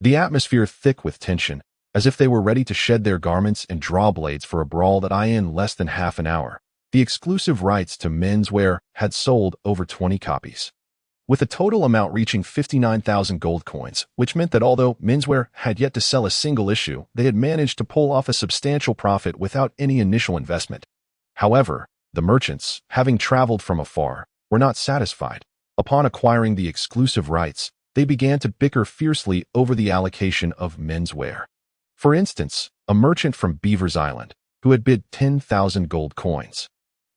The atmosphere thick with tension, as if they were ready to shed their garments and draw blades for a brawl that in less than half an hour. The exclusive rights to menswear had sold over 20 copies, with a total amount reaching 59,000 gold coins, which meant that although menswear had yet to sell a single issue, they had managed to pull off a substantial profit without any initial investment. However, the merchants, having traveled from afar, were not satisfied. Upon acquiring the exclusive rights, they began to bicker fiercely over the allocation of menswear. For instance, a merchant from Beaver's Island, who had bid 10,000 gold coins,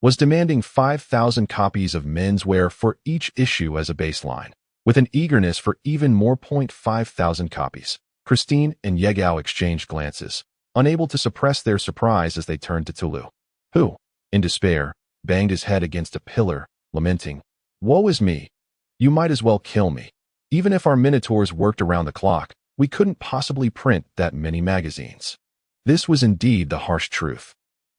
was demanding 5,000 copies of menswear for each issue as a baseline, with an eagerness for even more. 5,000 copies. Christine and Yegao exchanged glances, unable to suppress their surprise as they turned to Tulu, who, in despair, banged his head against a pillar, lamenting, "Woe is me! You might as well kill me. Even if our minotaurs worked around the clock, we couldn't possibly print that many magazines." This was indeed the harsh truth.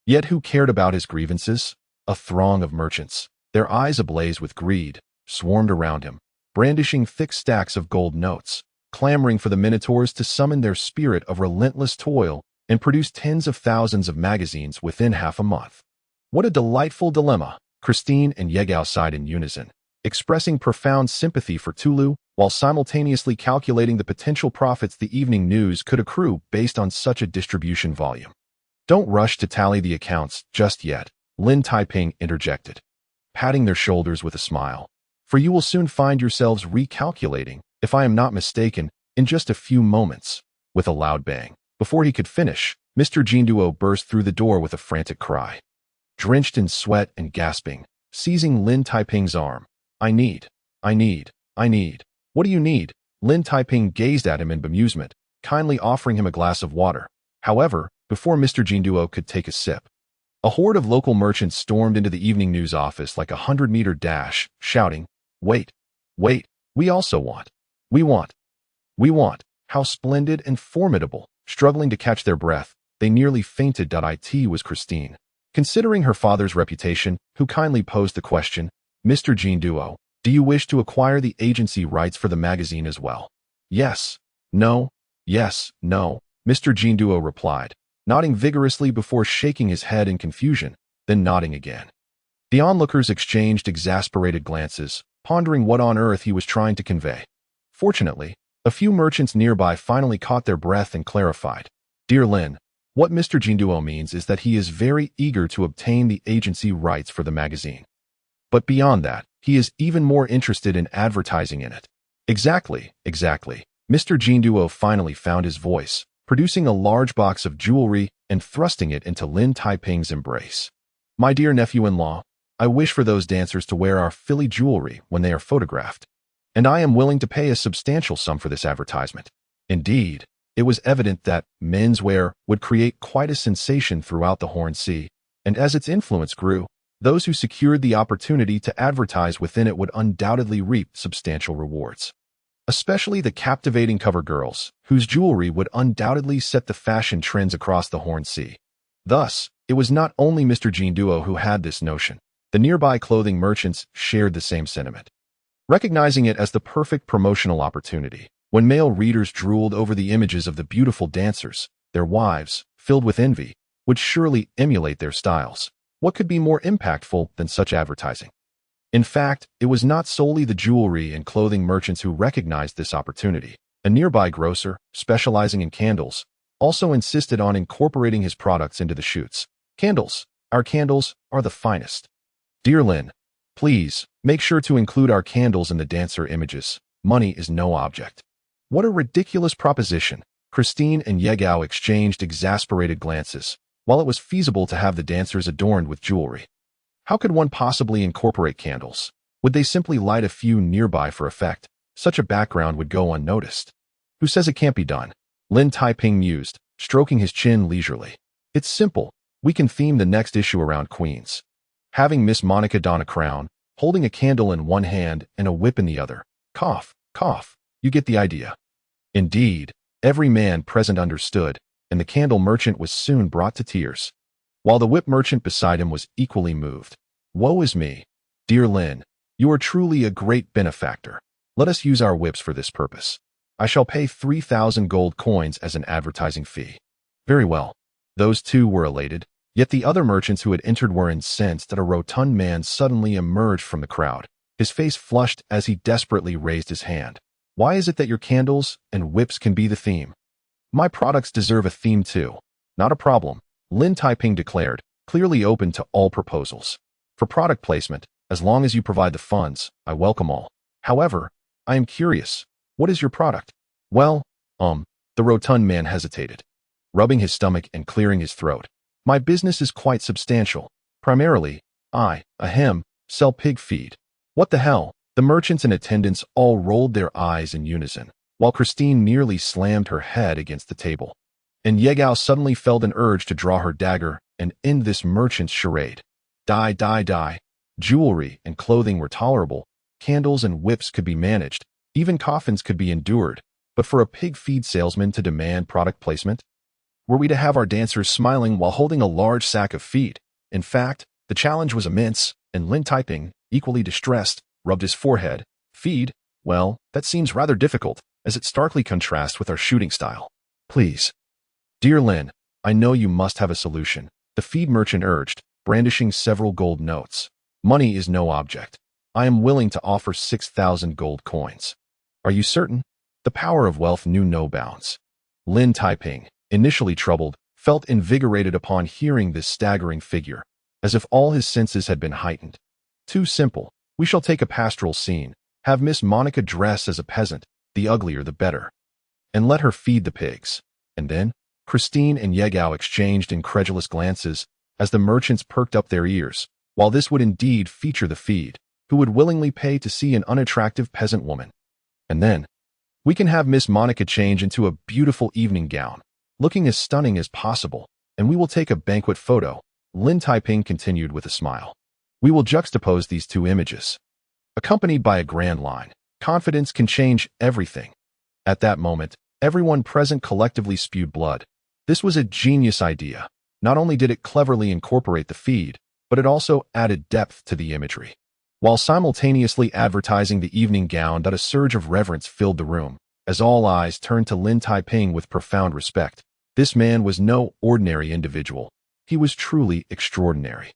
Yet who cared about his grievances? A throng of merchants, their eyes ablaze with greed, swarmed around him, brandishing thick stacks of gold notes, clamoring for the minotaurs to summon their spirit of relentless toil and produce tens of thousands of magazines within half a month. What a delightful dilemma! Christine and Yegao sighed in unison, expressing profound sympathy for Tulu, while simultaneously calculating the potential profits the evening news could accrue based on such a distribution volume. Don't rush to tally the accounts just yet, Lin Taiping interjected, patting their shoulders with a smile, for you will soon find yourselves recalculating, if I am not mistaken, in just a few moments. With a loud bang, before he could finish, Mr. Jinduo burst through the door with a frantic cry. Drenched in sweat and gasping, seizing Lin Taiping's arm, I need. What do you need? Lin Taiping gazed at him in bemusement, kindly offering him a glass of water. However, before Mr. Jinduo could take a sip, a horde of local merchants stormed into the evening news office like a 100-meter dash, shouting, Wait, we also want. We want. How splendid and formidable. Struggling to catch their breath, they nearly fainted. It was Christine, considering her father's reputation, who kindly posed the question, Mr. Jinduo, Do you wish to acquire the agency rights for the magazine as well? Yes. No. Yes. No. Mr. Jinduo replied, nodding vigorously before shaking his head in confusion, then nodding again. The onlookers exchanged exasperated glances, pondering what on earth he was trying to convey. Fortunately, a few merchants nearby finally caught their breath and clarified. Dear Lin, what Mr. Jinduo means is that he is very eager to obtain the agency rights for the magazine. But beyond that, he is even more interested in advertising in it. Exactly. Mr. Jinduo finally found his voice, producing a large box of jewelry and thrusting it into Lin Taiping's embrace. My dear nephew-in-law, I wish for those dancers to wear our Philly jewelry when they are photographed, and I am willing to pay a substantial sum for this advertisement. Indeed, it was evident that menswear would create quite a sensation throughout the Horn Sea, and as its influence grew, those who secured the opportunity to advertise within it would undoubtedly reap substantial rewards. Especially the captivating cover girls, whose jewelry would undoubtedly set the fashion trends across the Horn Sea. Thus, it was not only Mr. Jinduo who had this notion. The nearby clothing merchants shared the same sentiment. Recognizing it as the perfect promotional opportunity, when male readers drooled over the images of the beautiful dancers, their wives, filled with envy, would surely emulate their styles. What could be more impactful than such advertising? In fact, it was not solely the jewelry and clothing merchants who recognized this opportunity. A nearby grocer, specializing in candles, also insisted on incorporating his products into the shoots. Our candles are the finest. Dear Lin, please, make sure to include our candles in the dancer images. Money is no object. What a ridiculous proposition. Christine and Yegao exchanged exasperated glances, while it was feasible to have the dancers adorned with jewelry. How could one possibly incorporate candles? Would they simply light a few nearby for effect? Such a background would go unnoticed. Who says it can't be done? Lin Taiping mused, stroking his chin leisurely. It's simple. We can theme the next issue around queens. Having Miss Monica don a crown, holding a candle in one hand and a whip in the other. Cough, cough. You get the idea. Indeed, every man present understood, and the candle merchant was soon brought to tears, while the whip merchant beside him was equally moved. Woe is me. Dear Lin, you are truly a great benefactor. Let us use our whips for this purpose. I shall pay 3,000 gold coins as an advertising fee. Very well. Those two were elated. Yet the other merchants who had entered were incensed that a rotund man suddenly emerged from the crowd. His face flushed as he desperately raised his hand. Why is it that your candles and whips can be the theme? My products deserve a theme too. Not a problem, Lin Taiping declared, clearly open to all proposals. For product placement, as long as you provide the funds, I welcome all. However, I am curious. What is your product? Well, the rotund man hesitated, rubbing his stomach and clearing his throat. My business is quite substantial. Primarily, I sell pig feed. What the hell? The merchants and attendants all rolled their eyes in unison, while Christine nearly slammed her head against the table. And Yegao suddenly felt an urge to draw her dagger and end this merchant's charade. Die. Jewelry and clothing were tolerable, candles and whips could be managed, even coffins could be endured, but for a pig feed salesman to demand product placement? Were we to have our dancers smiling while holding a large sack of feed? In fact, the challenge was immense, and Lin Taiping, equally distressed, rubbed his forehead. Feed? Well, that seems rather difficult, as it starkly contrasts with our shooting style. Please. Dear Lin, I know you must have a solution, the feed merchant urged, brandishing several gold notes. Money is no object. I am willing to offer 6,000 gold coins. Are you certain? The power of wealth knew no bounds. Lin Taiping, initially troubled, felt invigorated upon hearing this staggering figure, as if all his senses had been heightened. Too simple. We shall take a pastoral scene, have Miss Monica dress as a peasant, the uglier the better, and let her feed the pigs. And then, Christine and Yegao exchanged incredulous glances as the merchants perked up their ears. While this would indeed feature the feed, who would willingly pay to see an unattractive peasant woman? And then, we can have Miss Monica change into a beautiful evening gown, looking as stunning as possible, and we will take a banquet photo, Lin Taiping continued with a smile. We will juxtapose these two images, accompanied by a grand line. Confidence can change everything. At that moment, everyone present collectively spewed blood. This was a genius idea. Not only did it cleverly incorporate the feed, but it also added depth to the imagery. while simultaneously advertising the evening gown. A surge of reverence filled the room, as all eyes turned to Lin Taiping with profound respect. This man was no ordinary individual. He was truly extraordinary,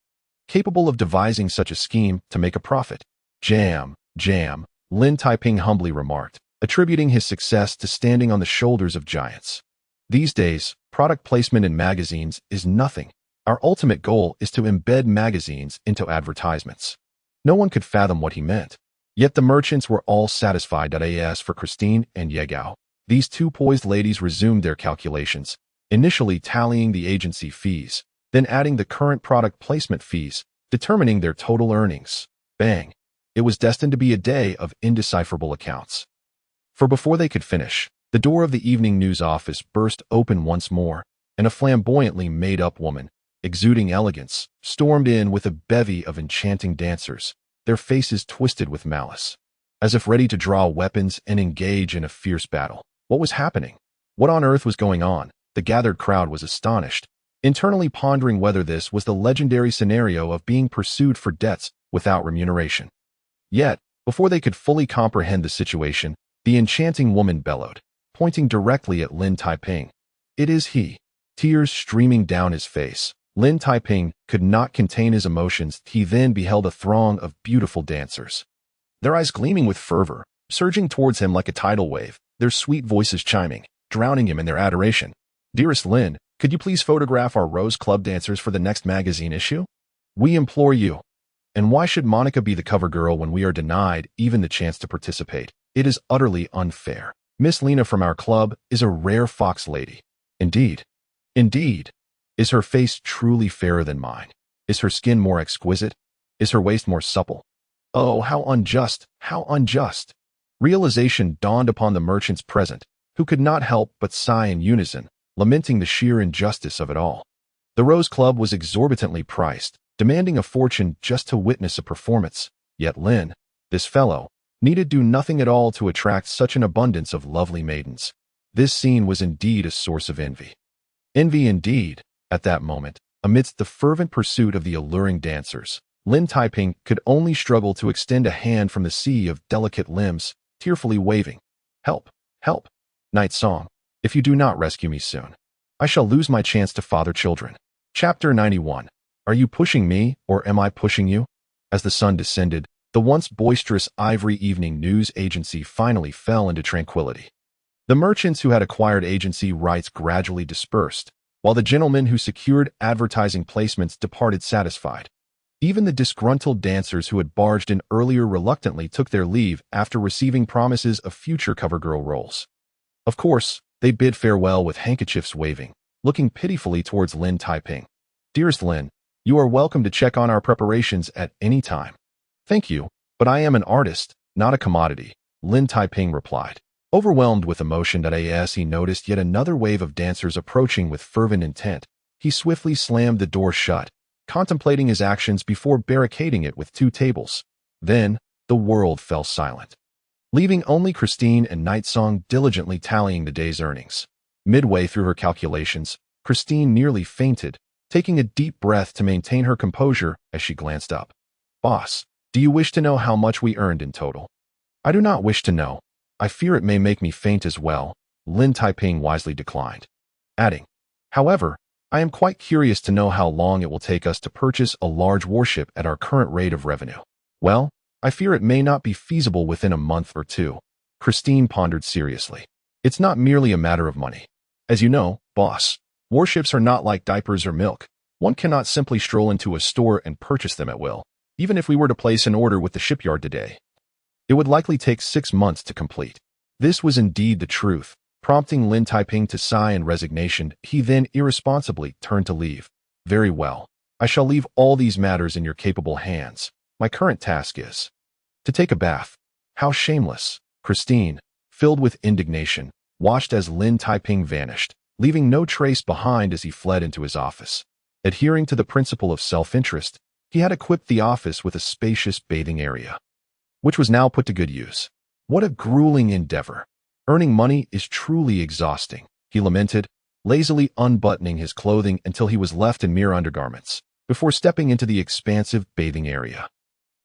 capable of devising such a scheme to make a profit. Jam, Lin Taiping humbly remarked, attributing his success to standing on the shoulders of giants. These days, product placement in magazines is nothing. Our ultimate goal is to embed magazines into advertisements. No one could fathom what he meant. Yet the merchants were all satisfied. As for Christine and Yegao, these two poised ladies resumed their calculations, initially tallying the agency fees, then adding the current product placement fees, determining their total earnings. Bang! It was destined to be a day of indecipherable accounts. For before they could finish, the door of the evening news office burst open once more, and a flamboyantly made-up woman, exuding elegance, stormed in with a bevy of enchanting dancers, their faces twisted with malice, as if ready to draw weapons and engage in a fierce battle. What was happening? What on earth was going on? The gathered crowd was astonished, internally pondering whether this was the legendary scenario of being pursued for debts without remuneration. Yet, before they could fully comprehend the situation, the enchanting woman bellowed, pointing directly at Lin Taiping. "It is he." Tears streaming down his face, Lin Taiping could not contain his emotions. He then beheld a throng of beautiful dancers, their eyes gleaming with fervor, surging towards him like a tidal wave, their sweet voices chiming, drowning him in their adoration. "Dearest Lin, could you please photograph our Rose Club dancers for the next magazine issue? We implore you." And why should Monica be the cover girl when we are denied even the chance to participate? It is utterly unfair. Miss Lena from our club is a rare fox lady. Indeed. Is her face truly fairer than mine? Is her skin more exquisite? Is her waist more supple? Oh, how unjust, how unjust. Realization dawned upon the merchants present, who could not help but sigh in unison, lamenting the sheer injustice of it all. The Rose Club was exorbitantly priced, demanding a fortune just to witness a performance, yet Lin, this fellow, needed do nothing at all to attract such an abundance of lovely maidens. This scene was indeed a source of envy. Envy indeed. At that moment, amidst the fervent pursuit of the alluring dancers, Lin Taiping could only struggle to extend a hand from the sea of delicate limbs, tearfully waving. "Help! Help! Night Song, if you do not rescue me soon, I shall lose my chance to father children." Chapter 91. Are you pushing me, or am I pushing you? As the sun descended, the once boisterous Ivory Evening News Agency finally fell into tranquility. The merchants who had acquired agency rights gradually dispersed, while the gentlemen who secured advertising placements departed satisfied. Even the disgruntled dancers who had barged in earlier reluctantly took their leave after receiving promises of future cover girl roles. Of course, they bid farewell with handkerchiefs waving, looking pitifully towards Lin Taiping. "Dearest Lin, you are welcome to check on our preparations at any time." "Thank you, but I am an artist, not a commodity," Lin Taiping replied. Overwhelmed with emotion as he noticed yet another wave of dancers approaching with fervent intent, he swiftly slammed the door shut, contemplating his actions before barricading it with 2 tables. Then, the world fell silent, leaving only Christine and Night Song diligently tallying the day's earnings. Midway through her calculations, Christine nearly fainted, taking a deep breath to maintain her composure as she glanced up. "Boss, do you wish to know how much we earned in total?" "I do not wish to know. I fear it may make me faint as well," Lin Taiping wisely declined, adding, "However, I am quite curious to know how long it will take us to purchase a large warship at our current rate of revenue." "Well, I fear it may not be feasible within a month or 2, Christine pondered seriously. "It's not merely a matter of money. As you know, boss, warships are not like diapers or milk. One cannot simply stroll into a store and purchase them at will. Even if we were to place an order with the shipyard today, it would likely take 6 months to complete." This was indeed the truth, prompting Lin Taiping to sigh in resignation. He then irresponsibly turned to leave. "Very well. I shall leave all these matters in your capable hands. My current task is to take a bath." How shameless! Christine, filled with indignation, watched as Lin Taiping vanished, leaving no trace behind as he fled into his office. Adhering to the principle of self-interest, he had equipped the office with a spacious bathing area, which was now put to good use. What a grueling endeavor. Earning money is truly exhausting, he lamented, lazily unbuttoning his clothing until he was left in mere undergarments, before stepping into the expansive bathing area.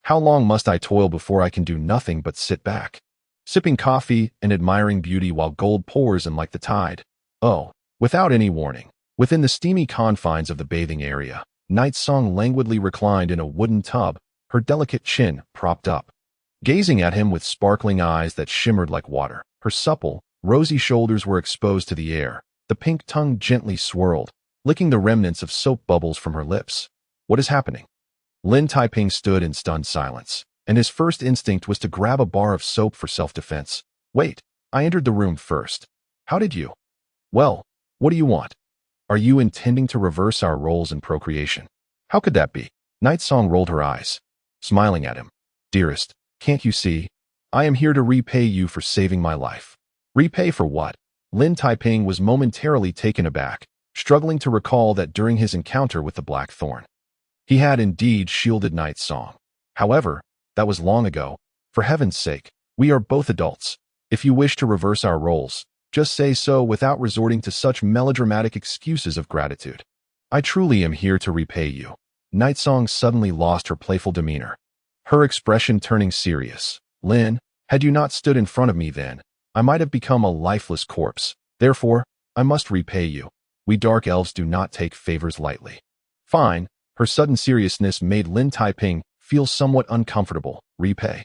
How long must I toil before I can do nothing but sit back, sipping coffee and admiring beauty while gold pours in like the tide? Oh, without any warning, within the steamy confines of the bathing area, Night Song languidly reclined in a wooden tub, her delicate chin propped up, gazing at him with sparkling eyes that shimmered like water. Her supple, rosy shoulders were exposed to the air. The pink tongue gently swirled, licking the remnants of soap bubbles from her lips. What is happening? Lin Taiping stood in stunned silence, and his first instinct was to grab a bar of soap for self-defense. Wait, I entered the room first. How did you? Well, what do you want? Are you intending to reverse our roles in procreation? How could that be? Night Song rolled her eyes, smiling at him. Dearest, can't you see? I am here to repay you for saving my life. Repay for what? Lin Taiping was momentarily taken aback, struggling to recall that during his encounter with the Black Thorn, he had indeed shielded Night Song. However, that was long ago. For heaven's sake, we are both adults. If you wish to reverse our roles, just say so without resorting to such melodramatic excuses of gratitude. I truly am here to repay you. Night Song suddenly lost her playful demeanor, her expression turning serious. Lin, had you not stood in front of me then, I might have become a lifeless corpse. Therefore, I must repay you. We dark elves do not take favors lightly. Fine. Her sudden seriousness made Lin Taiping feel somewhat uncomfortable. Repay?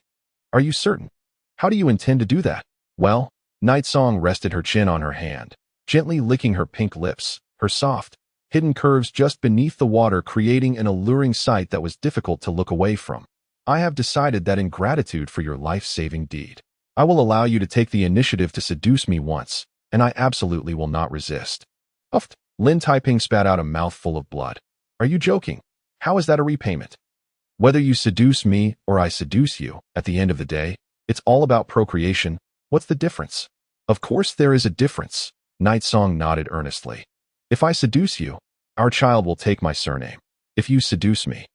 Are you certain? How do you intend to do that? Well, Night Song rested her chin on her hand, gently licking her pink lips, her soft, hidden curves just beneath the water creating an alluring sight that was difficult to look away from. I have decided that in gratitude for your life-saving deed, I will allow you to take the initiative to seduce me once, and I absolutely will not resist. Uffed. Lin Taiping spat out a mouthful of blood. Are you joking? How is that a repayment? Whether you seduce me or I seduce you, at the end of the day, it's all about procreation. What's the difference? Of course there is a difference. Night Song nodded earnestly. If I seduce you, our child will take my surname. If you seduce me,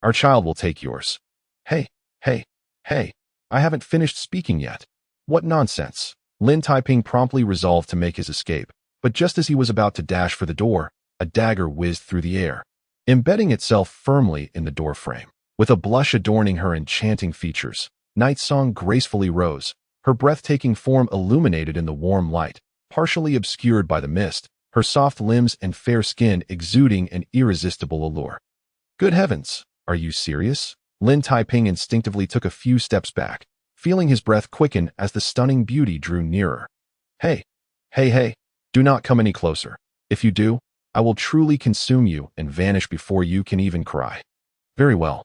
our child will take yours. Hey, I haven't finished speaking yet. What nonsense. Lin Taiping promptly resolved to make his escape, but just as he was about to dash for the door, a dagger whizzed through the air, embedding itself firmly in the doorframe. With a blush adorning her enchanting features, Night Song gracefully rose, her breathtaking form illuminated in the warm light, partially obscured by the mist, her soft limbs and fair skin exuding an irresistible allure. Good heavens, are you serious? Lin Taiping instinctively took a few steps back, feeling his breath quicken as the stunning beauty drew nearer. Hey, do not come any closer. If you do, I will truly consume you and vanish before you can even cry. Very well.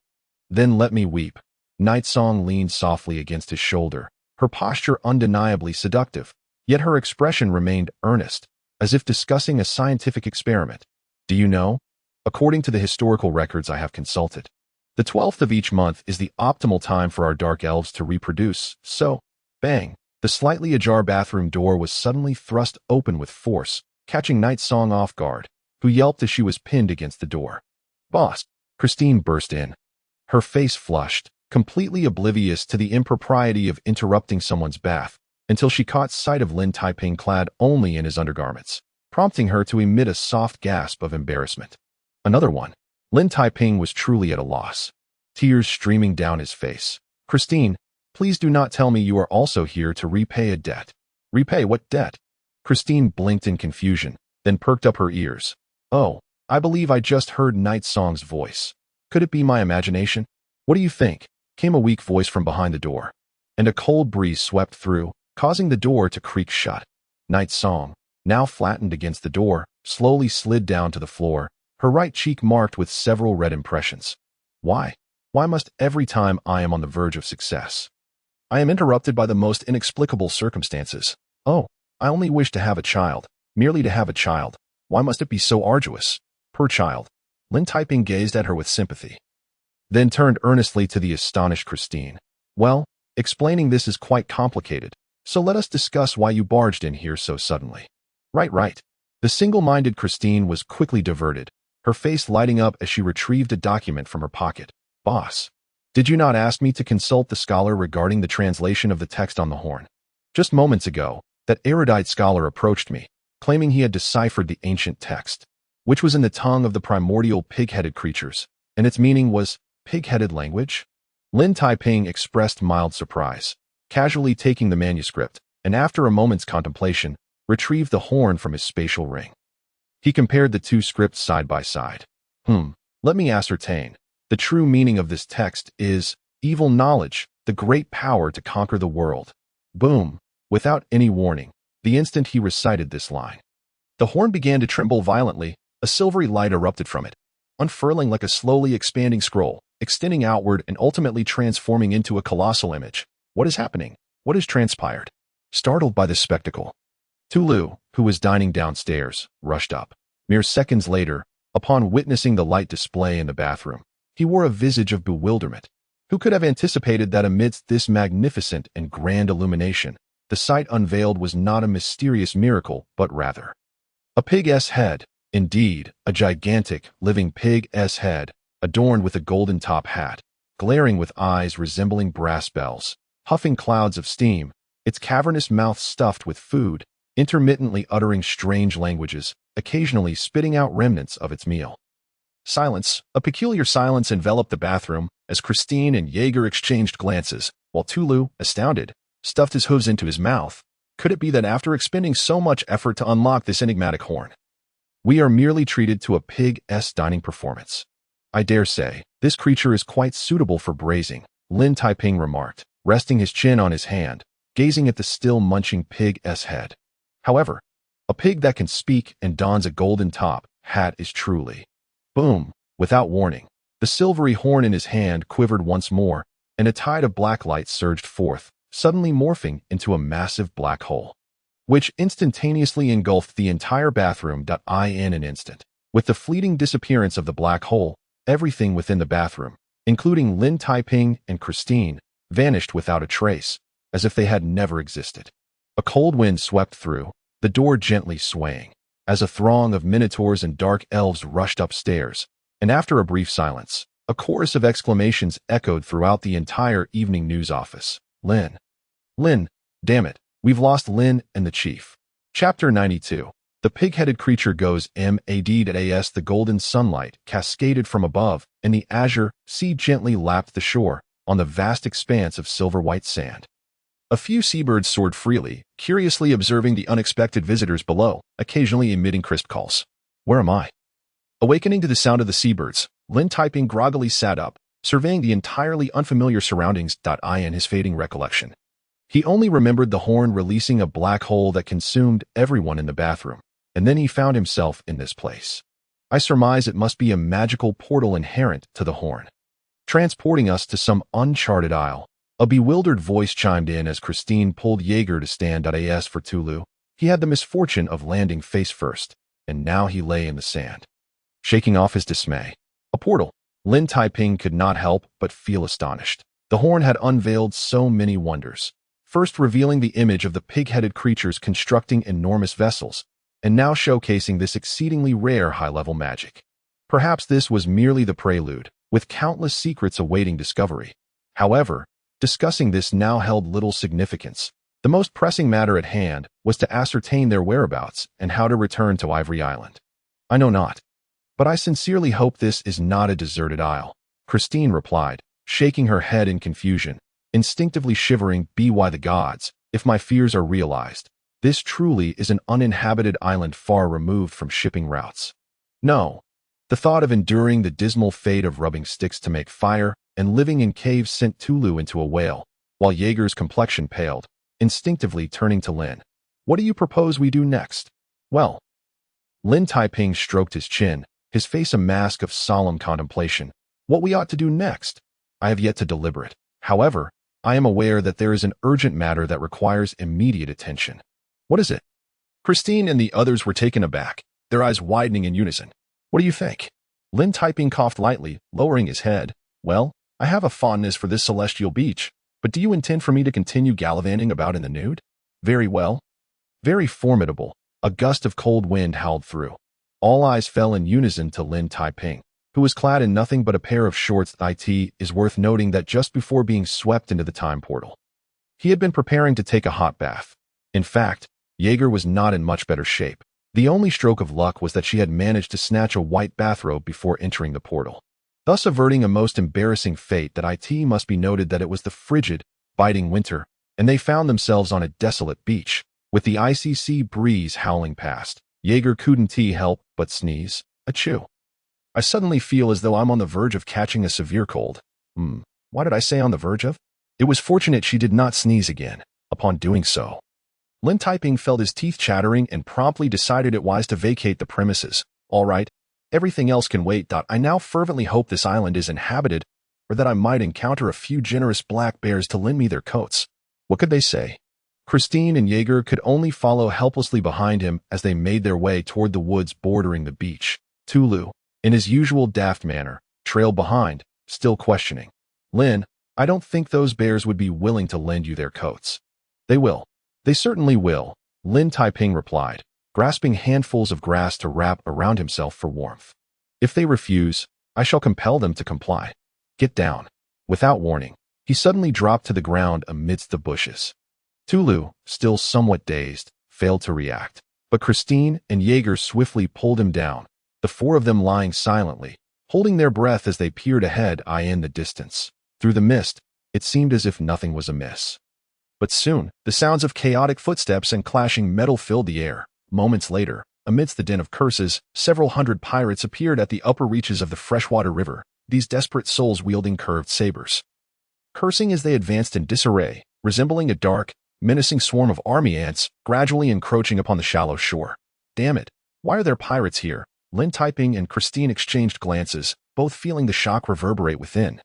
Then let me weep. Night Song leaned softly against his shoulder, her posture undeniably seductive, yet her expression remained earnest, as if discussing a scientific experiment. Do you know? According to the historical records I have consulted, the 12th of each month is the optimal time for our dark elves to reproduce, so, bang, the slightly ajar bathroom door was suddenly thrust open with force, catching Night Song off guard, who yelped as she was pinned against the door. Boss, Christine burst in, her face flushed, completely oblivious to the impropriety of interrupting someone's bath, until she caught sight of Lin Taiping clad only in his undergarments, prompting her to emit a soft gasp of embarrassment. Another one. Lin Taiping was truly at a loss, tears streaming down his face. Christine, please do not tell me you are also here to repay a debt. Repay what debt? Christine blinked in confusion, then perked up her ears. Oh, I believe I just heard Night Song's voice. Could it be my imagination? What do you think? Came a weak voice from behind the door, and a cold breeze swept through, causing the door to creak shut. Night Song, now flattened against the door, slowly slid down to the floor, her right cheek marked with several red impressions. Why? Why must every time I am on the verge of success, I am interrupted by the most inexplicable circumstances? Oh, I only wish to have a child, merely to have a child. Why must it be so arduous? Poor child. Lin Taiping gazed at her with sympathy, then turned earnestly to the astonished Christine. Well, explaining this is quite complicated, so let us discuss why you barged in here so suddenly. Right. The single-minded Christine was quickly diverted, her face lighting up as she retrieved a document from her pocket. Boss, did you not ask me to consult the scholar regarding the translation of the text on the horn? Just moments ago, that erudite scholar approached me, claiming he had deciphered the ancient text, which was in the tongue of the primordial pig-headed creatures, and its meaning was pig-headed language? Lin Taiping expressed mild surprise, casually taking the manuscript, and after a moment's contemplation, retrieved the horn from his spatial ring. He compared the two scripts side by side. Let me ascertain. The true meaning of this text is evil knowledge, the great power to conquer the world. Boom! Without any warning, the instant he recited this line, the horn began to tremble violently. A silvery light erupted from it, unfurling like a slowly expanding scroll, extending outward and ultimately transforming into a colossal image. What is happening? What has transpired? Startled by this spectacle, Tulu, who was dining downstairs, rushed up. Mere seconds later, upon witnessing the light display in the bathroom, he wore a visage of bewilderment. Who could have anticipated that amidst this magnificent and grand illumination, the sight unveiled was not a mysterious miracle, but rather a pig's head? Indeed, a gigantic, living pig's head, adorned with a golden top hat, glaring with eyes resembling brass bells, huffing clouds of steam, its cavernous mouth stuffed with food, intermittently uttering strange languages, occasionally spitting out remnants of its meal. Silence, a peculiar silence enveloped the bathroom as Christine and Jaeger exchanged glances, while Tulu, astounded, stuffed his hooves into his mouth. Could it be that after expending so much effort to unlock this enigmatic horn, we are merely treated to a pig's dining performance? I dare say, this creature is quite suitable for braising, Lin Taiping remarked, resting his chin on his hand, gazing at the still munching pig's head. However, a pig that can speak and dons a golden top hat is truly... Boom! Without warning, the silvery horn in his hand quivered once more, and a tide of black light surged forth, suddenly morphing into a massive black hole, which instantaneously engulfed the entire bathroom. In an instant, with the fleeting disappearance of the black hole, everything within the bathroom, including Lin Taiping and Christine, vanished without a trace, as if they had never existed. A cold wind swept through, the door gently swaying, as a throng of minotaurs and dark elves rushed upstairs, and after a brief silence, a chorus of exclamations echoed throughout the entire evening news office. Lin! Lin! Damn it! We've lost Lin and the chief. Chapter 92. The pig-headed creature goes mad. As the golden sunlight cascaded from above, and the azure sea gently lapped the shore on the vast expanse of silver-white sand. A few seabirds soared freely, curiously observing the unexpected visitors below, occasionally emitting crisp calls. Where am I? Awakening to the sound of the seabirds, Lin Taiping groggily sat up, surveying the entirely unfamiliar surroundings. In his fading recollection, he only remembered the horn releasing a black hole that consumed everyone in the bathroom, and then he found himself in this place. I surmise it must be a magical portal inherent to the horn, transporting us to some uncharted isle. A bewildered voice chimed in as Christine pulled Jaeger to stand. As for Tulu, he had the misfortune of landing face first, and now he lay in the sand, shaking off his dismay. A portal. Lin Taiping could not help but feel astonished. The horn had unveiled so many wonders, first revealing the image of the pig-headed creatures constructing enormous vessels, and now showcasing this exceedingly rare high-level magic. Perhaps this was merely the prelude, with countless secrets awaiting discovery. However, discussing this now held little significance. The most pressing matter at hand was to ascertain their whereabouts and how to return to Ivory Island. I know not, but I sincerely hope this is not a deserted isle, Christine replied, shaking her head in confusion, instinctively shivering. By the gods, if my fears are realized, this truly is an uninhabited island far removed from shipping routes. No, the thought of enduring the dismal fate of rubbing sticks to make fire and living in caves sent Tulu into a whale, while Jaeger's complexion paled, instinctively turning to Lin. What do you propose we do next? Well, Lin Taiping stroked his chin, his face a mask of solemn contemplation. What we ought to do next? I have yet to deliberate. However, I am aware that there is an urgent matter that requires immediate attention. What is it? Christine and the others were taken aback, their eyes widening in unison. What do you think? Lin Taiping coughed lightly, lowering his head. Well, I have a fondness for this celestial beach, but do you intend for me to continue gallivanting about in the nude? Very well. Very formidable. A gust of cold wind howled through. All eyes fell in unison to Lin Taiping, who was clad in nothing but a pair of shorts. It is worth noting that just before being swept into the time portal, he had been preparing to take a hot bath. In fact, Jaeger was not in much better shape. The only stroke of luck was that she had managed to snatch a white bathrobe before entering the portal. thus averting a most embarrassing fate. That it must be noted that it was the frigid, biting winter, and they found themselves on a desolate beach, with the icy sea breeze howling past. Jaeger couldn't help but sneeze. Achoo. I suddenly feel as though I'm on the verge of catching a severe cold. Why did I say on the verge of? It was fortunate she did not sneeze again. Upon doing so, Lin Taiping felt his teeth chattering and promptly decided it wise to vacate the premises. All right, everything else can wait. I now fervently hope this island is inhabited, or that I might encounter a few generous black bears to lend me their coats. What could they say? Christine and Jaeger could only follow helplessly behind him as they made their way toward the woods bordering the beach. Tulu, in his usual daft manner, trailed behind, still questioning. Lin, I don't think those bears would be willing to lend you their coats. They will. They certainly will, Lin Taiping replied, grasping handfuls of grass to wrap around himself for warmth. If they refuse, I shall compel them to comply. Get down. Without warning, he suddenly dropped to the ground amidst the bushes. Tulu, still somewhat dazed, failed to react, but Christine and Jaeger swiftly pulled him down, the four of them lying silently, holding their breath as they peered ahead in the distance. Through the mist, it seemed as if nothing was amiss. But soon, the sounds of chaotic footsteps and clashing metal filled the air. Moments later, amidst the din of curses, several hundred pirates appeared at the upper reaches of the freshwater river, these desperate souls wielding curved sabers. Cursing as they advanced in disarray, resembling a dark, menacing swarm of army ants, gradually encroaching upon the shallow shore. Damn it, why are there pirates here? Lin Taiping and Christine exchanged glances, both feeling the shock reverberate within.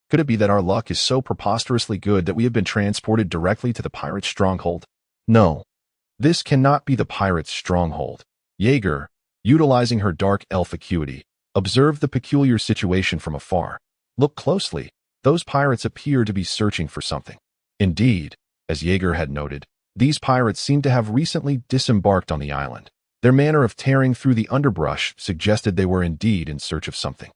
Could it be that our luck is so preposterously good that we have been transported directly to the pirate's stronghold? No. This cannot be the pirate's stronghold. Jaeger, utilizing her dark elf acuity, observed the peculiar situation from afar. Look closely. Those pirates appear to be searching for something. Indeed, as Jaeger had noted, these pirates seemed to have recently disembarked on the island. Their manner of tearing through the underbrush suggested they were indeed in search of something.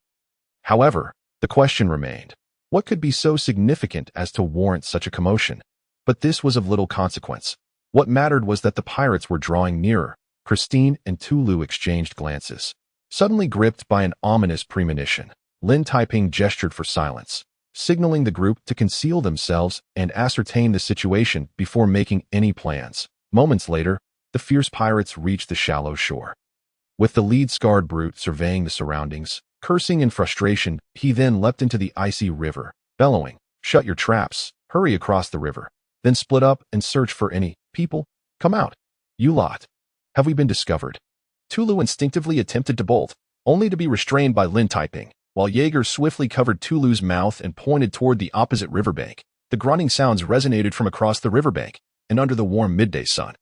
However, the question remained. What could be so significant as to warrant such a commotion? But this was of little consequence. What mattered was that the pirates were drawing nearer. Christine and Tulu exchanged glances. Suddenly gripped by an ominous premonition, Lin Taiping gestured for silence, signaling the group to conceal themselves and ascertain the situation before making any plans. Moments later, the fierce pirates reached the shallow shore. With the lead-scarred brute surveying the surroundings, cursing in frustration, he then leapt into the icy river, bellowing, "Shut your traps, hurry across the river, then split up and search for any people. Come out, you lot. Have we been discovered?" Tulu instinctively attempted to bolt, only to be restrained by Lin Taiping, while Jaeger swiftly covered Tulu's mouth and pointed toward the opposite riverbank. The grunting sounds resonated from across the riverbank and under the warm midday sun.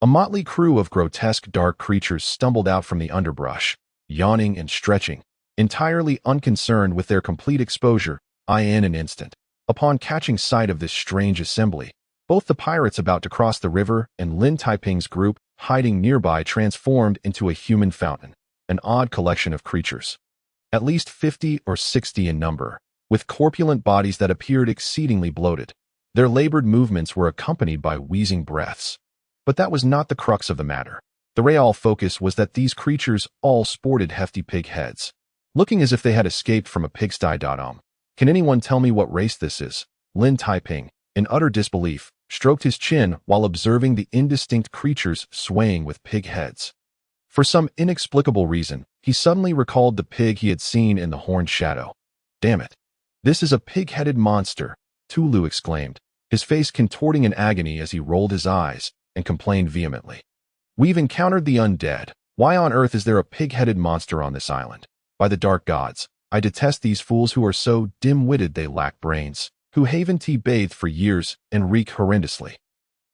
A motley crew of grotesque dark creatures stumbled out from the underbrush, yawning and stretching, entirely unconcerned with their complete exposure. In an instant, upon catching sight of this strange assembly, both the pirates about to cross the river and Lin Taiping's group hiding nearby transformed into a human fountain, an odd collection of creatures. At least 50 or 60 in number, with corpulent bodies that appeared exceedingly bloated. Their labored movements were accompanied by wheezing breaths. But that was not the crux of the matter. The real focus was that these creatures all sported hefty pig heads, looking as if they had escaped from a pigsty. Can anyone tell me what race this is? Lin Taiping, in utter disbelief, stroked his chin while observing the indistinct creatures swaying with pig heads. For some inexplicable reason, he suddenly recalled the pig he had seen in the horned shadow. Damn it. This is a pig-headed monster, Tulu exclaimed, his face contorting in agony as he rolled his eyes and complained vehemently. We've encountered the undead. Why on earth is there a pig-headed monster on this island? By the dark gods, I detest these fools who are so dim-witted they lack brains, who haven't bathed for years and reek horrendously.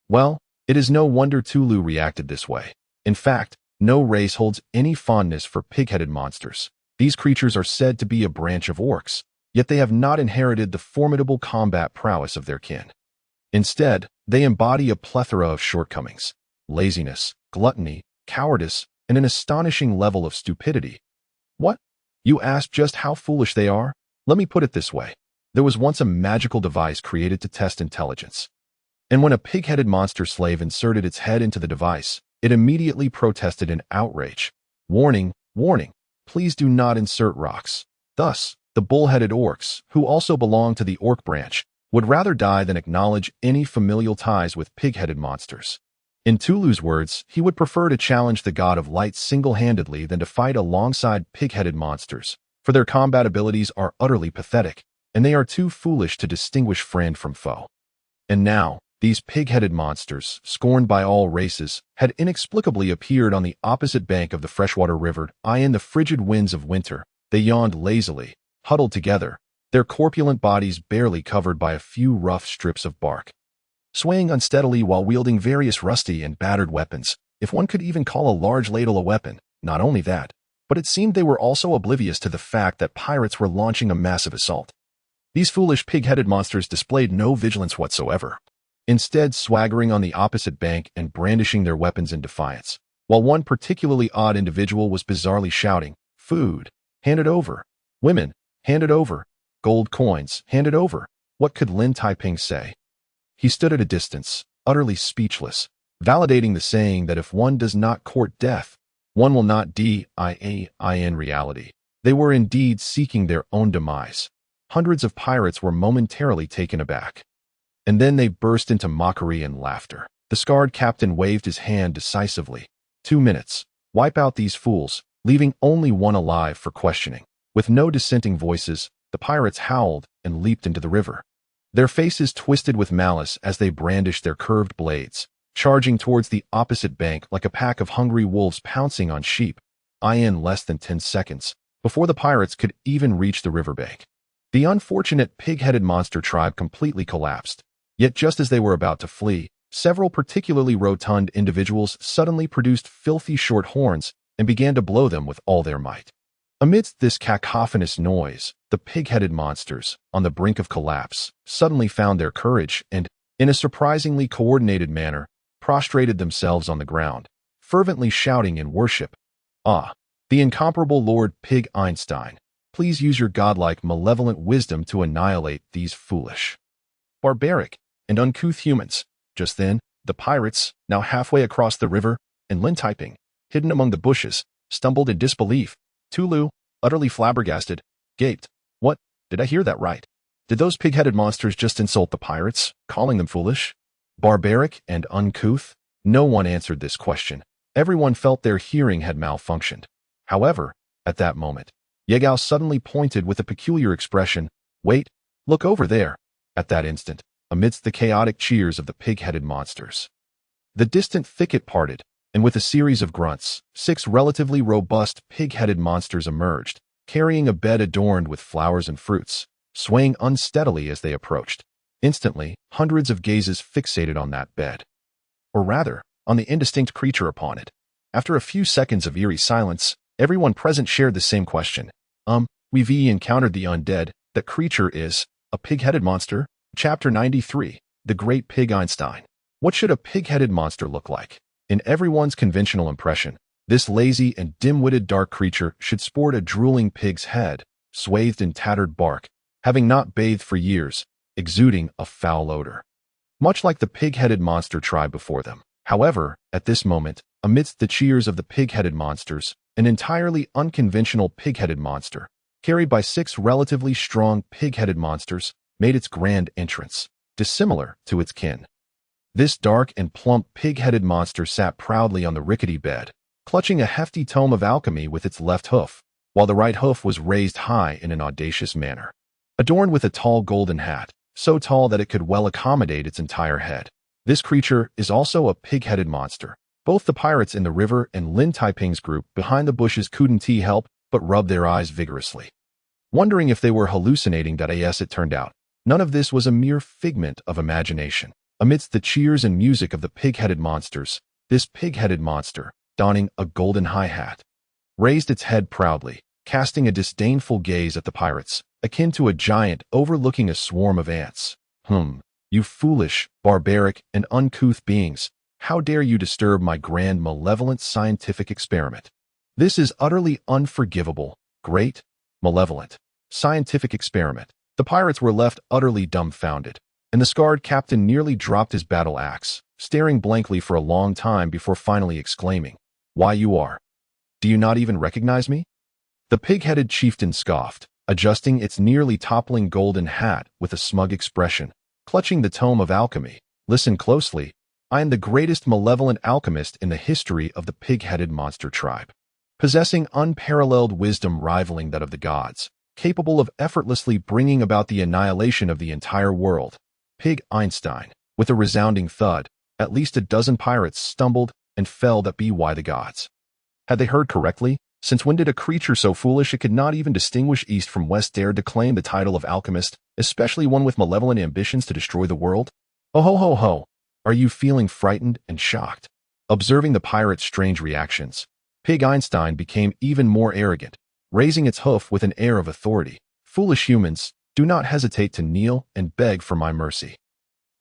Well, it is no wonder Tulu reacted this way. In fact, no race holds any fondness for pig-headed monsters. These creatures are said to be a branch of orcs, yet they have not inherited the formidable combat prowess of their kin. Instead, they embody a plethora of shortcomings: laziness, gluttony, cowardice, and an astonishing level of stupidity. What? You ask just how foolish they are? Let me put it this way. There was once a magical device created to test intelligence. And when a pig-headed monster slave inserted its head into the device, it immediately protested in outrage. Warning, warning, please do not insert rocks. Thus, The bull-headed orcs, who also belonged to the orc branch, would rather die than acknowledge any familial ties with pig-headed monsters. In Tulu's words, he would prefer to challenge the god of light single-handedly than to fight alongside pig-headed monsters, for their combat abilities are utterly pathetic, and they are too foolish to distinguish friend from foe. And now, these pig-headed monsters, scorned by all races, had inexplicably appeared on the opposite bank of the freshwater river. In the frigid winds of winter, they yawned lazily, huddled together, their corpulent bodies barely covered by a few rough strips of bark. Swaying unsteadily while wielding various rusty and battered weapons, if one could even call a large ladle a weapon. Not only that, but it seemed they were also oblivious to the fact that pirates were launching a massive assault. These foolish pig-headed monsters displayed no vigilance whatsoever, instead swaggering on the opposite bank and brandishing their weapons in defiance, while one particularly odd individual was bizarrely shouting, "Food! Hand it over! Women! Hand it over! Gold coins! Hand it over!" What could Lin Taiping say? He stood at a distance, utterly speechless, validating the saying that if one does not court death, one will not die. In reality, they were indeed seeking their own demise. Hundreds of pirates were momentarily taken aback. And then they burst into mockery and laughter. The scarred captain waved his hand decisively. 2 minutes. Wipe out these fools, leaving only one alive for questioning. With no dissenting voices, the pirates howled and leaped into the river. Their faces twisted with malice as they brandished their curved blades, charging towards the opposite bank like a pack of hungry wolves pouncing on sheep. In less than 10 seconds, before the pirates could even reach the riverbank, the unfortunate pig-headed monster tribe completely collapsed. Yet just as they were about to flee, several particularly rotund individuals suddenly produced filthy short horns and began to blow them with all their might. Amidst this cacophonous noise, the pig-headed monsters, on the brink of collapse, suddenly found their courage and, in a surprisingly coordinated manner, prostrated themselves on the ground, fervently shouting in worship, "Ah, the incomparable Lord Pig Einstein, please use your godlike malevolent wisdom to annihilate these foolish, barbaric, and uncouth humans." Just then, the pirates, now halfway across the river, and Lin Taiping, hidden among the bushes, stumbled in disbelief. Tulu, utterly flabbergasted, gaped. "What? Did I hear that right? Did those pig-headed monsters just insult the pirates, calling them foolish, barbaric, and uncouth?" No one answered this question. Everyone felt their hearing had malfunctioned. However, at that moment, Yegao suddenly pointed with a peculiar expression. "Wait, look over there." At that instant, amidst the chaotic cheers of the pig-headed monsters, the distant thicket parted, and with a series of grunts, 6 relatively robust pig-headed monsters emerged, carrying a bed adorned with flowers and fruits, swaying unsteadily as they approached. Instantly, hundreds of gazes fixated on that bed, or rather, on the indistinct creature upon it. After a few seconds of eerie silence, everyone present shared the same question. We've encountered the undead. That creature is a pig-headed monster? Chapter 93, The Great Pig Einstein. What should a pig-headed monster look like? In everyone's conventional impression, this lazy and dim-witted dark creature should sport a drooling pig's head, swathed in tattered bark, having not bathed for years, exuding a foul odor, much like the pig-headed monster tribe before them. However, at this moment, amidst the cheers of the pig-headed monsters, an entirely unconventional pig-headed monster, carried by 6 relatively strong pig-headed monsters, made its grand entrance, dissimilar to its kin. This dark and plump pig-headed monster sat proudly on the rickety bed, clutching a hefty tome of alchemy with its left hoof, while the right hoof was raised high in an audacious manner, adorned with a tall golden hat, so tall that it could well accommodate its entire head. This creature is also a pig-headed monster. Both the pirates in the river and Lin Taiping's group behind the bushes couldn't help but rub their eyes vigorously, wondering if they were hallucinating. Yes, it turned out, none of this was a mere figment of imagination. Amidst the cheers and music of the pig-headed monsters, this pig-headed monster, donning a golden high hat, raised its head proudly, casting a disdainful gaze at the pirates, akin to a giant overlooking a swarm of ants. You foolish, barbaric, and uncouth beings, how dare you disturb my grand malevolent scientific experiment? This is utterly unforgivable, great, malevolent, scientific experiment. The pirates were left utterly dumbfounded, and the scarred captain nearly dropped his battle axe, staring blankly for a long time before finally exclaiming, "Why, you are. Do you not even recognize me?" The pig-headed chieftain scoffed, adjusting its nearly toppling golden hat with a smug expression, clutching the tome of alchemy. Listen closely. I am the greatest malevolent alchemist in the history of the pig-headed monster tribe, possessing unparalleled wisdom rivaling that of the gods, capable of effortlessly bringing about the annihilation of the entire world. Pig Einstein. With a resounding thud, at least a dozen pirates stumbled and fell that be why the gods. Had they heard correctly? Since when did a creature so foolish it could not even distinguish east from west dare to claim the title of alchemist, especially one with malevolent ambitions to destroy the world? Oh ho ho ho! Are you feeling frightened and shocked? Observing the pirate's strange reactions, Pig Einstein became even more arrogant, raising its hoof with an air of authority. Foolish humans, do not hesitate to kneel and beg for my mercy.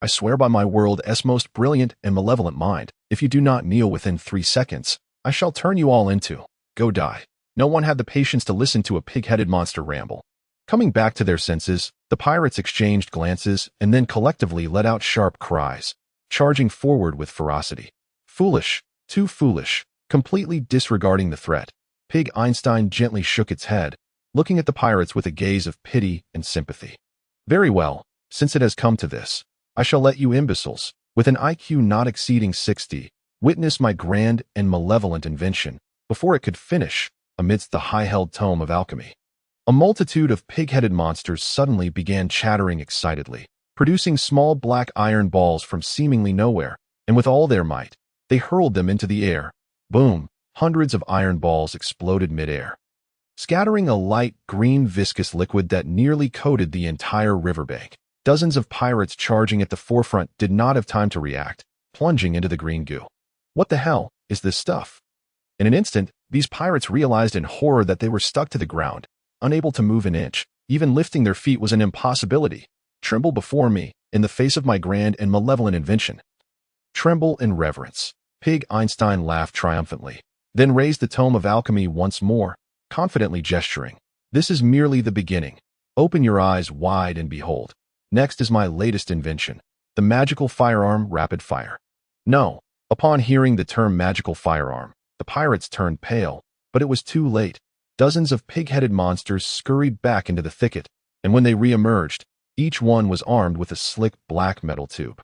I swear by my world's most brilliant and malevolent mind, if you do not kneel within 3 seconds, I shall turn you all into. Go die. No one had the patience to listen to a pig-headed monster ramble. Coming back to their senses, the pirates exchanged glances and then collectively let out sharp cries, charging forward with ferocity. Foolish, too foolish, completely disregarding the threat. Pig Einstein gently shook its head, looking at the pirates with a gaze of pity and sympathy. Very well, since it has come to this, I shall let you imbeciles, with an IQ not exceeding 60, witness my grand and malevolent invention, before it could finish, amidst the high-held tome of alchemy. A multitude of pig-headed monsters suddenly began chattering excitedly, producing small black iron balls from seemingly nowhere, and with all their might, they hurled them into the air. Boom! Hundreds of iron balls exploded mid-air, scattering a light green viscous liquid that nearly coated the entire riverbank. Dozens of pirates charging at the forefront did not have time to react, plunging into the green goo. What the hell is this stuff? In an instant, these pirates realized in horror that they were stuck to the ground, unable to move an inch. Even lifting their feet was an impossibility. Tremble before me, in the face of my grand and malevolent invention. Tremble in reverence. Pig Einstein laughed triumphantly, then raised the tome of alchemy once more, confidently gesturing. This is merely the beginning. Open your eyes wide and behold. Next is my latest invention, the magical firearm rapid fire. No. Upon hearing the term magical firearm, the pirates turned pale, but it was too late. Dozens of pig-headed monsters scurried back into the thicket, and when they re-emerged, each one was armed with a slick black metal tube.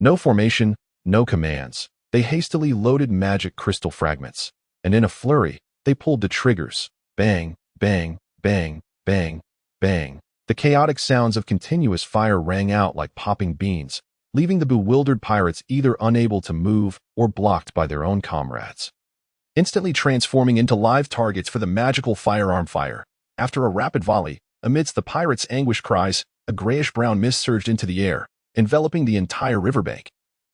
No formation, no commands. They hastily loaded magic crystal fragments, and in a flurry, they pulled the triggers. Bang, bang, bang, bang, bang. The chaotic sounds of continuous fire rang out like popping beans, leaving the bewildered pirates either unable to move or blocked by their own comrades, instantly transforming into live targets for the magical firearm fire. After a rapid volley, amidst the pirates' anguished cries, a grayish-brown mist surged into the air, enveloping the entire riverbank,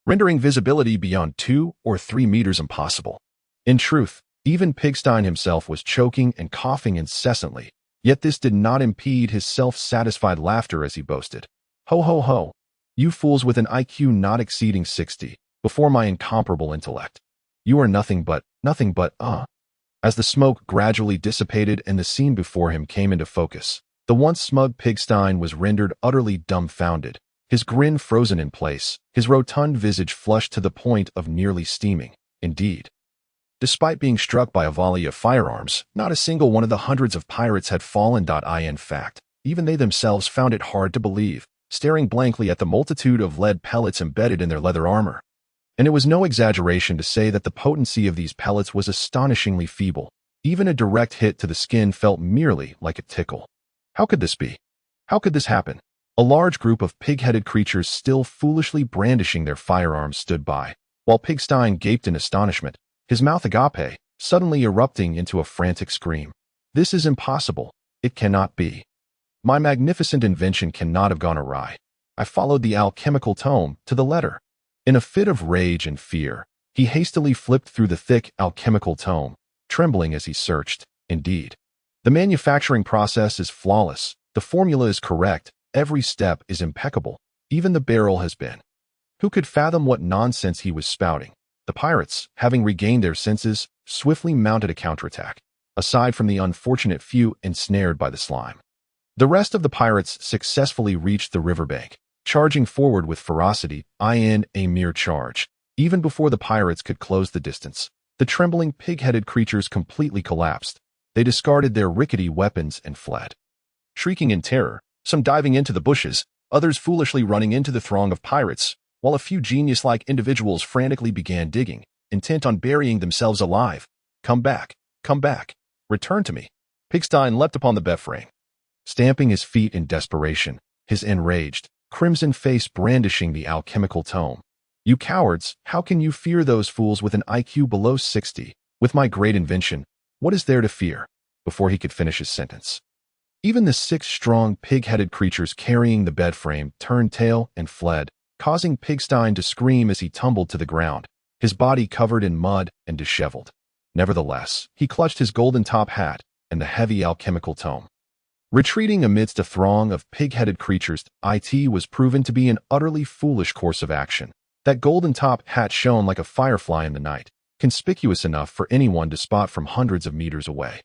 rendering visibility beyond 2 or 3 meters impossible. In truth, even Pigstein himself was choking and coughing incessantly, yet this did not impede his self-satisfied laughter as he boasted. Ho ho ho! You fools with an IQ not exceeding 60, before my incomparable intellect. You are nothing but. As the smoke gradually dissipated and the scene before him came into focus, the once smug Pigstein was rendered utterly dumbfounded, his grin frozen in place, his rotund visage flushed to the point of nearly steaming. Indeed, despite being struck by a volley of firearms, not a single one of the hundreds of pirates had fallen. In fact, even they themselves found it hard to believe, staring blankly at the multitude of lead pellets embedded in their leather armor. And it was no exaggeration to say that the potency of these pellets was astonishingly feeble. Even a direct hit to the skin felt merely like a tickle. How could this be? How could this happen? A large group of pig-headed creatures still foolishly brandishing their firearms stood by, while Pigstein gaped in astonishment, his mouth agape, suddenly erupting into a frantic scream. This is impossible. It cannot be. My magnificent invention cannot have gone awry. I followed the alchemical tome to the letter. In a fit of rage and fear, he hastily flipped through the thick alchemical tome, trembling as he searched. Indeed, the manufacturing process is flawless, the formula is correct, every step is impeccable, even the barrel has been. Who could fathom what nonsense he was spouting? The pirates, having regained their senses, swiftly mounted a counterattack, aside from the unfortunate few ensnared by the slime. The rest of the pirates successfully reached the riverbank, charging forward with ferocity, in a mere charge. Even before the pirates could close the distance, the trembling pig-headed creatures completely collapsed. They discarded their rickety weapons and fled. shrieking in terror, some diving into the bushes, others foolishly running into the throng of pirates, while a few genius-like individuals frantically began digging, intent on burying themselves alive. Come back, return to me. Pigstein leapt upon the bed-frame, stamping his feet in desperation, his enraged, crimson face brandishing the alchemical tome. You cowards, how can you fear those fools with an IQ below 60? With my great invention, what is there to fear? Before he could finish his sentence, even the 6 strong pig-headed creatures carrying the bed frame turned tail and fled, causing Pigstein to scream as he tumbled to the ground, his body covered in mud and disheveled. Nevertheless, he clutched his golden top hat and the heavy alchemical tome. Retreating amidst a throng of pig-headed creatures, it was proven to be an utterly foolish course of action. That golden top hat shone like a firefly in the night, conspicuous enough for anyone to spot from hundreds of meters away.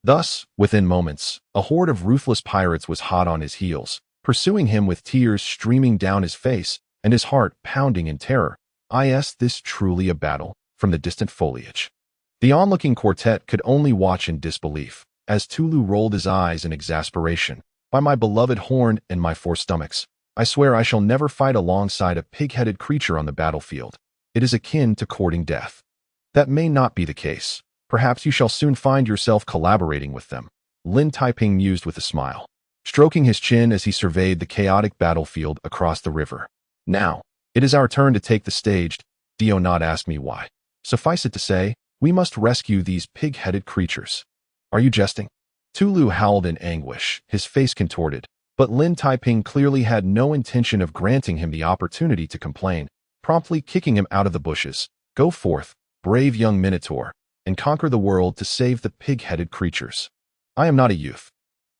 Thus, within moments, a horde of ruthless pirates was hot on his heels, pursuing him with tears streaming down his face and his heart pounding in terror. Is this truly a battle? From the distant foliage, the onlooking quartet could only watch in disbelief, as Tulu rolled his eyes in exasperation. By my beloved horn and my 4 stomachs, I swear I shall never fight alongside a pig-headed creature on the battlefield. It is akin to courting death. That may not be the case. Perhaps you shall soon find yourself collaborating with them, Lin Taiping mused with a smile, stroking his chin as he surveyed the chaotic battlefield across the river. Now, it is our turn to take the stage. Do not ask me why. Suffice it to say, we must rescue these pig-headed creatures. Are you jesting? Tulu howled in anguish, his face contorted, but Lin Taiping clearly had no intention of granting him the opportunity to complain, promptly kicking him out of the bushes. Go forth, brave young Minotaur, and conquer the world to save the pig-headed creatures. I am not a youth.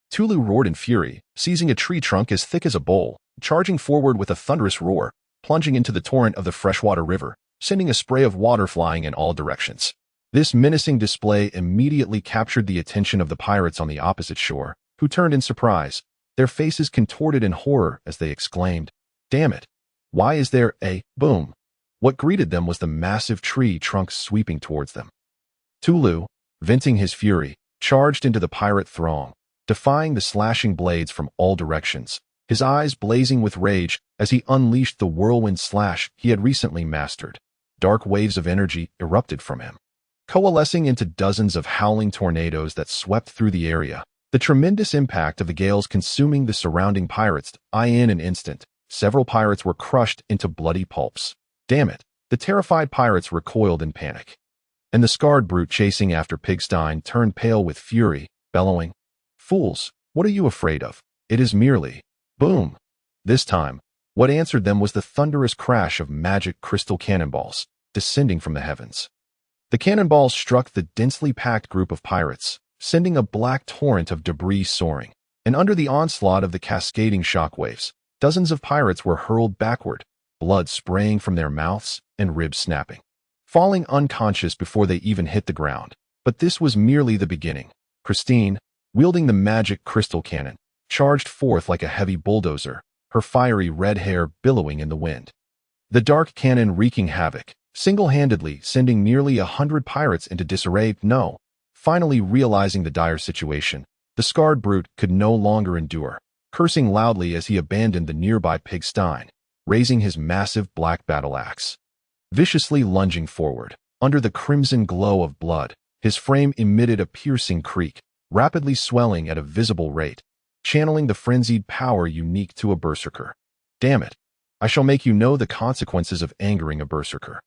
Tulu roared in fury, seizing a tree trunk as thick as a bowl, charging forward with a thunderous roar, plunging into the torrent of the freshwater river, sending a spray of water flying in all directions. This menacing display immediately captured the attention of the pirates on the opposite shore, who turned in surprise, their faces contorted in horror as they exclaimed, "Damn it! Why is there a boom?" What greeted them was the massive tree trunk sweeping towards them. Tulu, venting his fury, charged into the pirate throng, defying the slashing blades from all directions, his eyes blazing with rage as he unleashed the whirlwind slash he had recently mastered. Dark waves of energy erupted from him, coalescing into dozens of howling tornadoes that swept through the area. The tremendous impact of the gales consuming the surrounding pirates, in an instant, several pirates were crushed into bloody pulps. Damn it! The terrified pirates recoiled in panic, and the scarred brute chasing after Pigstein turned pale with fury, bellowing, "Fools, what are you afraid of? It is merely..." Boom! This time, what answered them was the thunderous crash of magic crystal cannonballs, descending from the heavens. The cannonballs struck the densely packed group of pirates, sending a black torrent of debris soaring, and under the onslaught of the cascading shockwaves, dozens of pirates were hurled backward, blood spraying from their mouths and ribs snapping, falling unconscious before they even hit the ground. But this was merely the beginning. Christine, wielding the magic crystal cannon, charged forth like a heavy bulldozer, her fiery red hair billowing in the wind. The dark cannon wreaking havoc, single-handedly sending nearly 100 pirates into disarray. No, finally realizing the dire situation, the scarred brute could no longer endure, cursing loudly as he abandoned the nearby Pigstein, raising his massive black battle axe. Viciously lunging forward, under the crimson glow of blood, his frame emitted a piercing creak, rapidly swelling at a visible rate, channeling the frenzied power unique to a berserker. Damn it! I shall make you know the consequences of angering a berserker.